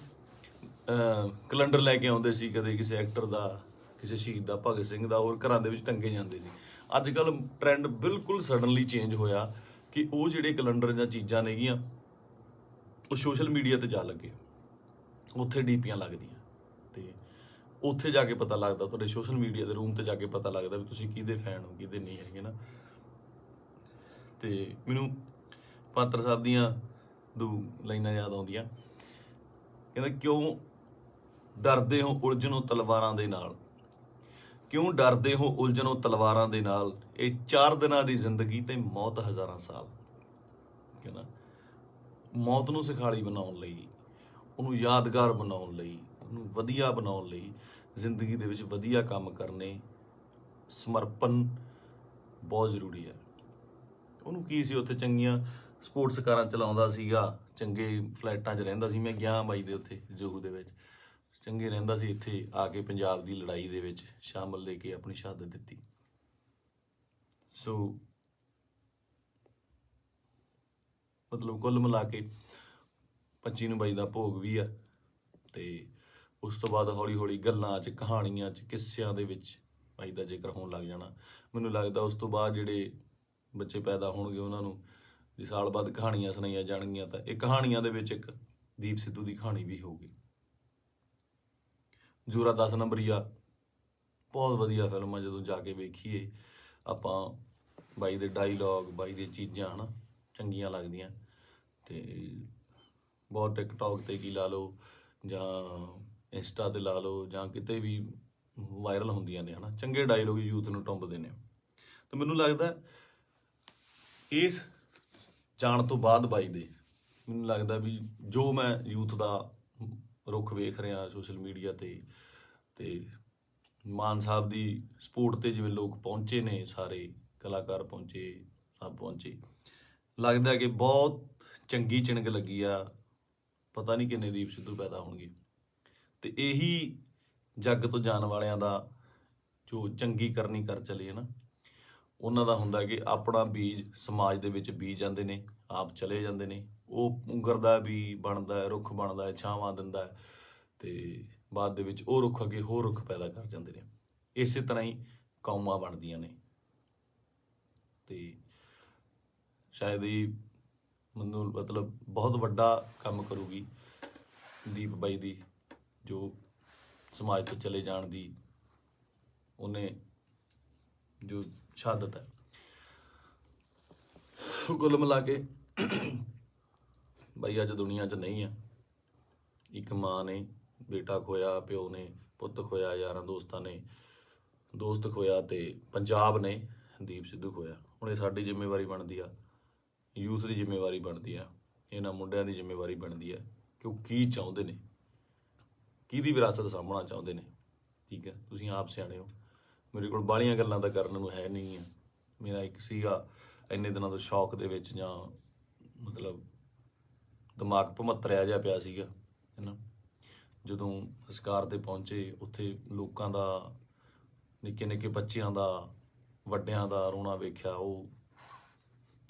[SPEAKER 1] ਕੈਲੰਡਰ ਲੈ ਕੇ ਆਉਂਦੇ ਸੀ, ਕਦੇ ਕਿਸੇ ਐਕਟਰ ਦਾ, ਕਿਸੇ ਸ਼ਹੀਦ ਦਾ, ਭਗਤ ਸਿੰਘ ਦਾ, ਹੋਰ ਘਰਾਂ ਦੇ ਵਿੱਚ ਟੰਗੇ ਜਾਂਦੇ ਸੀ। ਅੱਜ ਕੱਲ੍ਹ ਟ੍ਰੈਂਡ ਬਿਲਕੁਲ ਸਡਨਲੀ ਚੇਂਜ ਹੋਇਆ ਕਿ ਉਹ ਜਿਹੜੇ ਕੈਲੰਡਰ ਜਾਂ ਚੀਜ਼ਾਂ ਨੇਗੀਆਂ, ਉਹ ਸੋਸ਼ਲ ਮੀਡੀਆ ਤੇ ਜਾ ਲੱਗੇ, ਉੱਥੇ ਡੀਪੀਆਂ ਲੱਗਦੀਆਂ, ਤੇ ਉੱਥੇ ਜਾ ਕੇ ਪਤਾ ਲੱਗਦਾ, ਤੁਹਾਡੇ ਸੋਸ਼ਲ ਮੀਡੀਆ ਦੇ ਰੂਮ ਤੇ ਜਾ ਕੇ ਪਤਾ ਲੱਗਦਾ ਵੀ ਤੁਸੀਂ ਕਿਹਦੇ ਫੈਨ ਹੋ, ਕਿਹਦੇ ਨਹੀਂ ਹੈਗੇ ਨਾ। ਤੇ ਮੈਨੂੰ ਪਾਤਰ ਸਾਹਿਬ ਦੀਆਂ ਦੋ ਲਾਈਨਾਂ ਯਾਦ ਆਉਂਦੀਆਂ, ਕਹਿੰਦਾ, ਕਿਉਂ ਡਰਦੇ ਹੋ ਉਲਝਣੋਂ ਤਲਵਾਰਾਂ ਦੇ ਨਾਲ, ਕਿਉਂ ਡਰਦੇ ਹੋ ਉਲਝਣੋਂ ਤਲਵਾਰਾਂ ਦੇ ਨਾਲ, ਇਹ 4 ਦਿਨਾਂ ਦੀ ਜ਼ਿੰਦਗੀ ਤੇ ਮੌਤ ਹਜ਼ਾਰਾਂ ਸਾਲ। ਕਹਿੰਦਾ ਮੌਤ ਨੂੰ ਸਿਖਾਲੀ ਬਣਾਉਣ ਲਈ, ਉਹਨੂੰ ਯਾਦਗਾਰ ਬਣਾਉਣ ਲਈ, ਉਹਨੂੰ ਵਧੀਆ ਬਣਾਉਣ ਲਈ, ਜ਼ਿੰਦਗੀ ਦੇ ਵਿੱਚ ਵਧੀਆ ਕੰਮ ਕਰਨੇ, ਸਮਰਪਣ ਬਹੁਤ ਜ਼ਰੂਰੀ ਹੈ। ਉਹਨੂੰ ਕੀ ਸੀ, ਉੱਥੇ ਚੰਗੀਆਂ ਸਪੋਰਟਸ ਕਾਰਾਂ ਚਲਾਉਂਦਾ ਸੀਗਾ, ਚੰਗੇ ਫਲੈਟਾਂ 'ਚ ਰਹਿੰਦਾ ਸੀ। ਮੈਂ ਗਿਆ ਬਾਈ ਦੇ ਉੱਥੇ ਜੂਹੂ ਦੇ ਵਿੱਚ, ਚੰਗੇ ਰਹਿੰਦਾ ਸੀ। ਇੱਥੇ ਆ ਕੇ ਪੰਜਾਬ ਦੀ ਲੜਾਈ ਦੇ ਵਿੱਚ ਸ਼ਾਮਲ ਲੈ ਕੇ ਆਪਣੀ ਸ਼ਹਾਦਤ ਦਿੱਤੀ। ਸੋ ਮਤਲਬ ਕੁੱਲ ਮਿਲਾ ਕੇ 25 ਨੂੰ ਬਾਈ ਦਾ ਭੋਗ ਵੀ ਆ, ਤੇ ਉਸ ਤੋਂ ਬਾਅਦ ਹੌਲੀ ਹੌਲੀ ਗੱਲਾਂ 'ਚ, ਕਹਾਣੀਆਂ 'ਚ, ਕਿੱਸਿਆਂ ਦੇ ਵਿੱਚ ਬਾਈ ਦਾ ਜ਼ਿਕਰ ਹੋਣ ਲੱਗ ਜਾਣਾ। ਮੈਨੂੰ ਲੱਗਦਾ ਉਸ ਤੋਂ ਬਾਅਦ ਜਿਹੜੇ ਬੱਚੇ ਪੈਦਾ ਹੋਣਗੇ, ਉਹਨਾਂ ਨੂੰ ਜੇ ਸਾਲ ਬਾਅਦ ਕਹਾਣੀਆਂ ਸੁਣਾਈਆਂ ਜਾਣਗੀਆਂ, ਤਾਂ ਇਹ ਕਹਾਣੀਆਂ ਦੇ ਵਿੱਚ ਇੱਕ ਦੀਪ ਸਿੱਧੂ ਦੀ ਕਹਾਣੀ ਵੀ ਹੋਊਗੀ। ਜੋਰਾ 10 ਨੰਬਰੀਆ ਬਹੁਤ ਵਧੀਆ ਫਿਲਮ ਆ, ਜਦੋਂ ਜਾ ਕੇ ਵੇਖੀਏ ਆਪਾਂ, ਬਾਈ ਦੇ ਡਾਇਲੋਗ, ਬਾਈ ਦੀਆਂ ਚੀਜ਼ਾਂ ਹਨਾ ਚੰਗੀਆਂ ਲੱਗਦੀਆਂ। ਤੇ ਬਹੁਤ ਟਿਕਟੌਕ ਤੇ ਕੀ ਲਾ ਲਓ ਜਾਂ ਇੰਸਟਾ ਤੇ ਲਾ ਲਓ ਜਾਂ ਕਿਤੇ ਵੀ ਵਾਇਰਲ ਹੁੰਦੀਆਂ ਨੇ ਹਨਾ, ਚੰਗੇ ਡਾਇਲੋਗ ਯੂਥ ਨੂੰ ਟੁੰਬਦੇ ਨੇ। ਤਾਂ ਮੈਨੂੰ ਲੱਗਦਾ ਇਸ ਜਾਣ ਤੋਂ ਬਾਅਦ ਬਾਈ ਦੇ, ਮੈਨੂੰ ਲੱਗਦਾ ਵੀ ਜੋ ਮੈਂ ਯੂਥ ਦਾ ਰੁੱਖ ਵੇਖ ਰਿਹਾ ਸੋਸ਼ਲ ਮੀਡੀਆ ਤੇ ਮਾਨ ਸਾਹਿਬ ਦੀ ਸਪੋਰਟ ਤੇ ਜਿਵੇਂ ਲੋਕ ਪਹੁੰਚੇ ਨੇ, ਸਾਰੇ ਕਲਾਕਾਰ ਪਹੁੰਚੇ, ਸਭ ਪਹੁੰਚੇ, ਲੱਗਦਾ ਕਿ ਬਹੁਤ ਚੰਗੀ ਚਿਣਕ ਲੱਗੀ ਆ। ਪਤਾ ਨਹੀਂ ਕਿੰਨੇ ਦੀਪ ਸਿੱਧੂ ਪੈਦਾ ਹੋਣਗੇ। ਤੇ ਇਹੀ ਜੱਗ ਤੋਂ ਜਾਣ ਵਾਲਿਆਂ ਦਾ ਜੋ ਚੰਗੀ ਕਰਨੀ ਕਰ ਚਲੇ ਨਾ, ਉਹਨਾਂ ਦਾ ਹੁੰਦਾ ਕਿ ਆਪਣਾ ਬੀਜ ਸਮਾਜ ਦੇ ਵਿੱਚ ਬੀਜ ਜਾਂਦੇ ਨੇ, ਆਪ ਚਲੇ ਜਾਂਦੇ ਨੇ। ਉਹ ਪੁੰਗਰਦਾ ਵੀ ਬਣਦਾ, ਰੁੱਖ ਬਣਦਾ, ਛਾਵਾਂ ਦਿੰਦਾ, ਤੇ ਬਾਅਦ ਦੇ ਵਿੱਚ ਉਹ ਰੁੱਖ ਅੱਗੇ ਹੋਰ ਰੁੱਖ ਪੈਦਾ ਕਰ ਜਾਂਦੇ ਨੇ। ਇਸੇ ਤਰ੍ਹਾਂ ਹੀ ਕੌਮਾਂ ਬਣਦੀਆਂ ਨੇ। ਤੇ ਸ਼ਾਇਦ ਇਹ ਮੈਨੂੰ ਮਤਲਬ ਬਹੁਤ ਵੱਡਾ ਕੰਮ ਕਰੂਗੀ ਦੀਪ ਬਾਈ ਦੀ, ਜੋ ਸਮਾਜ ਤੋਂ ਚਲੇ ਜਾਣ ਦੀ ਉਹਨੇ ਜੋ ਸ਼ਹਾਦਤ ਹੈ। ਕੁੱਲ ਮਿਲਾ ਕੇ ਬਾਈ ਅੱਜ ਦੁਨੀਆ 'ਚ ਨਹੀਂ ਆ। ਇੱਕ ਮਾਂ ਨੇ ਬੇਟਾ ਖੋਇਆ, ਪਿਓ ਨੇ ਪੁੱਤ ਖੋਇਆ, ਯਾਰਾਂ ਦੋਸਤਾਂ ਨੇ ਦੋਸਤ ਖੋਇਆ, ਤੇ ਪੰਜਾਬ ਨੇ ਦੀਪ ਸਿੱਧੂ ਖੋਇਆ। ਹੁਣ ਇਹ ਸਾਡੀ ਜ਼ਿੰਮੇਵਾਰੀ ਬਣਦੀ ਆ, ਯੂਥ ਦੀ ਜ਼ਿੰਮੇਵਾਰੀ ਬਣਦੀ ਆ, ਇਹਨਾਂ ਮੁੰਡਿਆਂ ਦੀ ਜ਼ਿੰਮੇਵਾਰੀ ਬਣਦੀ ਹੈ ਕਿ ਉਹ ਕੀ ਚਾਹੁੰਦੇ ਨੇ, ਕਿਹਦੀ ਵਿਰਾਸਤ ਸਾਂਭਣਾ ਚਾਹੁੰਦੇ ਨੇ। ਠੀਕ ਹੈ, ਤੁਸੀਂ ਆਪ ਸਿਆਣੇ ਹੋ। ਮੇਰੇ ਕੋਲ ਬਾਹਲੀਆਂ ਗੱਲਾਂ ਤਾਂ ਕਰਨ ਨੂੰ ਹੈ ਨਹੀਂ ਆ। ਮੇਰਾ ਇੱਕ ਸੀਗਾ ਇੰਨੇ ਦਿਨਾਂ ਤੋਂ ਸ਼ੌਕ ਦੇ ਵਿੱਚ, ਜਾਂ ਮਤਲਬ ਦਿਮਾਗ ਭਮੱਤਰਿਆ ਜਿਹਾ ਪਿਆ ਸੀਗਾ, ਹੈ ਨਾ। ਜਦੋਂ ਸੰਸਕਾਰ 'ਤੇ ਪਹੁੰਚੇ, ਉੱਥੇ ਲੋਕਾਂ ਦਾ, ਨਿੱਕੇ ਨਿੱਕੇ ਬੱਚਿਆਂ ਦਾ, ਵੱਡਿਆਂ ਦਾ ਰੋਣਾ ਵੇਖਿਆ, ਉਹ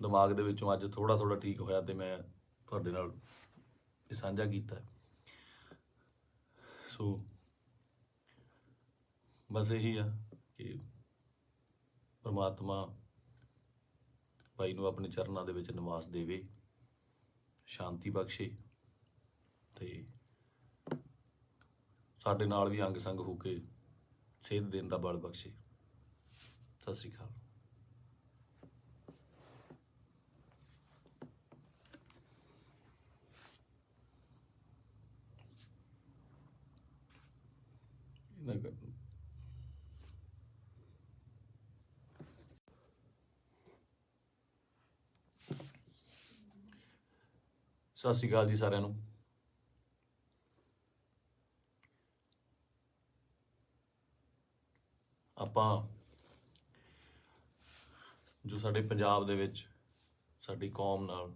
[SPEAKER 1] ਦਿਮਾਗ ਦੇ ਵਿੱਚੋਂ ਅੱਜ ਥੋੜ੍ਹਾ ਥੋੜ੍ਹਾ ਠੀਕ ਹੋਇਆ, ਤੇ ਮੈਂ ਤੁਹਾਡੇ ਨਾਲ ਇਹ ਸਾਂਝਾ ਕੀਤਾ। ਸੋ ਬਸ ਇਹੀ ਆ ਕਿ ਪਰਮਾਤਮਾ ਭਾਈ ਨੂੰ ਆਪਣੇ ਚਰਨਾਂ ਦੇ ਵਿੱਚ ਨਿਵਾਸ ਦੇਵੇ, ਸ਼ਾਂਤੀ ਬਖਸ਼ੇ, ਤੇ ਸਾਡੇ ਨਾਲ ਵੀ ਅੰਗ ਸੰਗ ਹੋ ਕੇ ਸੇਧ ਦੇਣ ਦਾ ਬਲ ਬਖਸ਼ੇ। ਸਤਿ ਸ਼੍ਰੀ ਅਕਾਲ। ਸਤਿ ਸ਼੍ਰੀ ਅਕਾਲ ਜੀ ਸਾਰਿਆਂ ਨੂੰ। ਆਪਾਂ ਜੋ ਸਾਡੇ ਪੰਜਾਬ ਦੇ ਵਿੱਚ ਸਾਡੀ ਕੌਮ ਨਾਲ,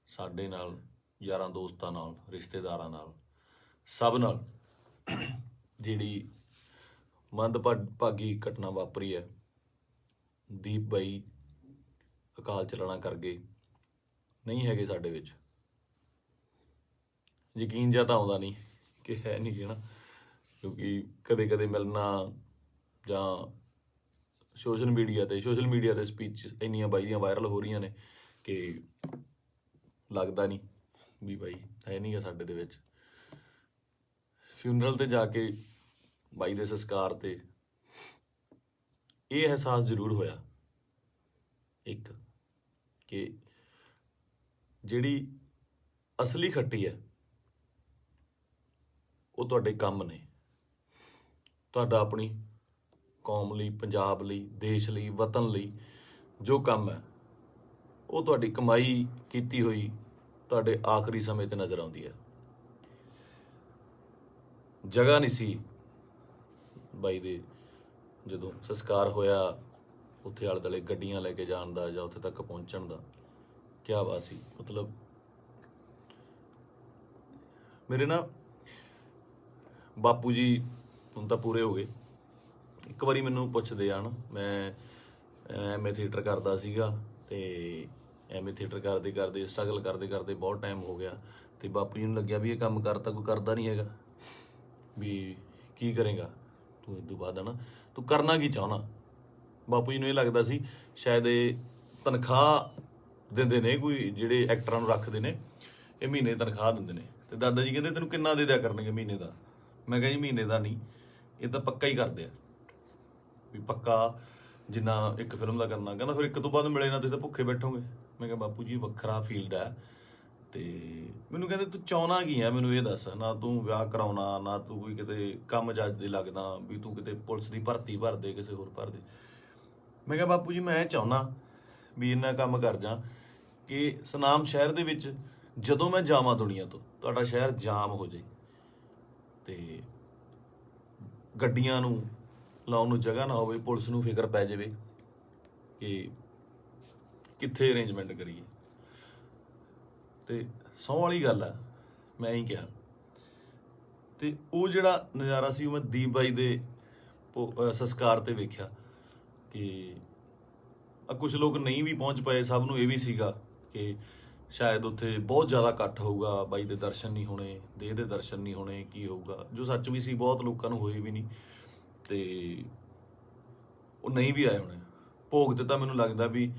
[SPEAKER 1] ਸਾਡੇ ਨਾਲ, ਯਾਰਾਂ ਦੋਸਤਾਂ ਨਾਲ, ਰਿਸ਼ਤੇਦਾਰਾਂ ਨਾਲ, ਸਭ ਨਾਲ ਜਿਹੜੀ ਮੰਦਭਾਗੀ ਘਟਨਾ ਵਾਪਰੀ ਹੈ, ਦੀਪ ਬਾਈ ਅਕਾਲ ਚਲਾਣਾ ਕਰ ਗਏ, ਨਹੀਂ ਹੈਗੇ ਸਾਡੇ ਵਿੱਚ। ਯਕੀਨ ਜਿਹਾ ਤਾਂ ਆਉਂਦਾ ਨਹੀਂ ਕਿ ਹੈ ਨਹੀਂ ਗੇ ਨਾ, ਕਿਉਂਕਿ ਕਦੇ ਕਦੇ ਮਿਲਣਾ ਜਾਂ ਸੋਸ਼ਲ ਮੀਡੀਆ ਤੇ ਸਪੀਚ ਇੰਨੀਆਂ ਬਾਈ ਦੀਆਂ ਵਾਇਰਲ ਹੋ ਰਹੀਆਂ ਨੇ ਕਿ ਲੱਗਦਾ ਨਹੀਂ ਵੀ ਬਾਈ ਹੈ ਨਹੀਂ ਗਾ ਸਾਡੇ ਦੇ ਵਿੱਚ। ਫਿਊਨਰਲ 'ਤੇ ਜਾ ਕੇ ਬਾਈ ਦੇ ਸੰਸਕਾਰ 'ਤੇ ਇਹ ਅਹਿਸਾਸ ਜ਼ਰੂਰ ਹੋਇਆ, ਇੱਕ ਕਿ ਜਿਹੜੀ ਅਸਲੀ ਖੱਟੀ ਹੈ ਉਹ ਤੁਹਾਡੇ ਕੰਮ ਨੇ। ਤੁਹਾਡਾ ਆਪਣੀ ਕੌਮ ਲਈ, ਪੰਜਾਬ ਲਈ, ਦੇਸ਼ ਲਈ, ਵਤਨ ਲਈ ਜੋ ਕੰਮ ਹੈ, ਉਹ ਤੁਹਾਡੀ ਕਮਾਈ ਕੀਤੀ ਹੋਈ ਤੁਹਾਡੇ ਆਖਰੀ ਸਮੇਂ 'ਤੇ ਨਜ਼ਰ ਆਉਂਦੀ ਹੈ। ਜਗ੍ਹਾ ਨਹੀਂ ਸੀ ਬਾਈ ਦੇ, ਜਦੋਂ ਸੰਸਕਾਰ ਹੋਇਆ, ਉੱਥੇ ਆਲੇ ਦੁਆਲੇ ਗੱਡੀਆਂ ਲੈ ਕੇ ਜਾਣ ਦਾ ਜਾਂ ਉੱਥੇ ਤੱਕ ਪਹੁੰਚਣ ਦਾ। ਕਿਆ ਬਾਤ ਸੀ। ਮਤਲਬ ਮੇਰੇ ਨਾ ਬਾਪੂ ਜੀ ਹੁਣ ਤਾਂ ਪੂਰੇ ਹੋ ਗਏ। ਇੱਕ ਵਾਰੀ ਮੈਨੂੰ ਪੁੱਛਦੇ ਆ ਨਾ, ਮੈਂ ਐਮਏ ਥੀਏਟਰ ਕਰਦਾ ਸੀਗਾ, ਤੇ ਐਮਏ ਥੀਏਟਰ ਕਰਦੇ ਕਰਦੇ, ਸਟਰਗਲ ਕਰਦੇ ਕਰਦੇ ਬਹੁਤ ਟਾਈਮ ਹੋ ਗਿਆ, ਤੇ ਬਾਪੂ ਜੀ ਨੂੰ ਲੱਗਿਆ ਵੀ ਇਹ ਕੰਮ ਕਰਤਾ ਕੋਈ ਕਰਦਾ ਨਹੀਂ ਹੈਗਾ, ਵੀ ਕੀ ਕਰੇਗਾ ਤੂੰ ਇਸ ਤੋਂ ਬਾਅਦ, ਹੈ ਨਾ, ਤੂੰ ਕਰਨਾ ਕੀ ਚਾਹੁੰਦਾ। ਬਾਪੂ ਜੀ ਨੂੰ ਇਹ ਲੱਗਦਾ ਸੀ ਸ਼ਾਇਦ ਇਹ ਤਨਖਾਹ ਦਿੰਦੇ ਨੇ, ਕੋਈ ਜਿਹੜੇ ਐਕਟਰਾਂ ਨੂੰ ਰੱਖਦੇ ਨੇ, ਇਹ ਮਹੀਨੇ ਤਨਖਾਹ ਦਿੰਦੇ ਨੇ। ਤੇ ਦਾਦਾ ਜੀ ਕਹਿੰਦੇ ਤੈਨੂੰ ਕਿੰਨਾ ਦੇ ਦਿਆ ਕਰਨਗੇ ਮਹੀਨੇ ਦਾ। ਮੈਂ ਕਿਹਾ ਜੀ ਮਹੀਨੇ ਦਾ ਨਹੀਂ, ਇਹ ਤਾਂ ਪੱਕਾ ਹੀ ਕਰਦੇ ਆ, ਵੀ ਪੱਕਾ ਜਿੰਨਾ ਇੱਕ ਫਿਲਮ ਦਾ ਕਰਨਾ। ਕਹਿੰਦਾ ਫਿਰ ਇੱਕ ਤੋਂ ਬਾਅਦ ਮਿਲੇ ਨਾ ਤੁਸੀਂ ਤਾਂ ਭੁੱਖੇ ਬੈਠੋਗੇ। ਮੈਂ ਕਿਹਾ ਬਾਪੂ ਜੀ ਵੱਖਰਾ ਫੀਲਡ ਹੈ। ਤੇ ਮੈਨੂੰ ਕਹਿੰਦੇ ਤੂੰ ਚਾਹੁੰਦਾ ਕੀ ਹੈ, ਮੈਨੂੰ ਇਹ ਦੱਸ। ਨਾ ਤੂੰ ਵਿਆਹ ਕਰਾਉਣਾ, ਨਾ ਤੂੰ ਕੋਈ ਕਿਤੇ ਕੰਮ ਜੱਜ ਦੇ ਲੱਗਦਾ ਵੀ ਤੂੰ ਕਿਤੇ ਪੁਲਿਸ ਦੀ ਭਰਤੀ ਭਰ ਦੇ, ਕਿਸੇ ਹੋਰ ਭਰ ਦੇ। ਮੈਂ ਕਿਹਾ ਬਾਪੂ ਜੀ ਮੈਂ ਚਾਹੁੰਦਾ ਵੀ ਇੰਨਾ ਕੰਮ ਕਰ ਜਾ ਕਿ ਸੁਨਾਮ ਸ਼ਹਿਰ ਦੇ ਵਿੱਚ ਜਦੋਂ ਮੈਂ ਜਾਵਾਂ ਦੁਨੀਆ ਤੋਂ, ਤੁਹਾਡਾ ਸ਼ਹਿਰ ਜਾਮ ਹੋ ਜਾਏ, ਤੇ ਗੱਡੀਆਂ ਨੂੰ ਲਾਉਣ ਨੂੰ ਜਗ੍ਹਾ ਨਾ ਹੋਵੇ, ਪੁਲਿਸ ਨੂੰ ਫਿਕਰ ਪੈ ਜਾਵੇ ਕਿ ਕਿੱਥੇ ਅਰੇਂਜਮੈਂਟ ਕਰੀਏ। ਤੇ ਸਹੁੰ ਵਾਲੀ ਗੱਲ ਆ, ਮੈਂ ਹੀ ਕਿਹਾ। ਤੇ ਉਹ ਜਿਹੜਾ ਨਜ਼ਾਰਾ ਸੀ ਉਹ ਮੈਂ ਦੀਪ ਬਾਈ ਦੇ ਸੰਸਕਾਰ ਤੇ ਵੇਖਿਆ ਕਿ ਕੁਝ ਲੋਕ ਨਹੀਂ ਵੀ ਪਹੁੰਚ ਪਾਏ। ਸਭ ਨੂੰ ਇਹ ਵੀ ਸੀਗਾ ਕਿ ਸ਼ਾਇਦ ਉੱਥੇ ਬਹੁਤ ਜ਼ਿਆਦਾ ਇਕੱਠ ਹੋਊਗਾ, ਬਾਈ ਦੇ ਦਰਸ਼ਨ ਨਹੀਂ ਹੋਣੇ, ਦੇਹ ਦੇ ਦਰਸ਼ਨ ਨਹੀਂ ਹੋਣੇ, ਕੀ ਹੋਊਗਾ, ਜੋ ਸੱਚ ਵੀ ਸੀ। ਬਹੁਤ ਲੋਕਾਂ ਨੂੰ ਹੋਏ ਵੀ ਨਹੀਂ ਤੇ ਉਹ ਨਹੀਂ ਵੀ ਆਏ ਹੋਣੇ। ਭੋਗ ਤੇ ਤਾਂ ਮੈਨੂੰ ਲੱਗਦਾ ਵੀ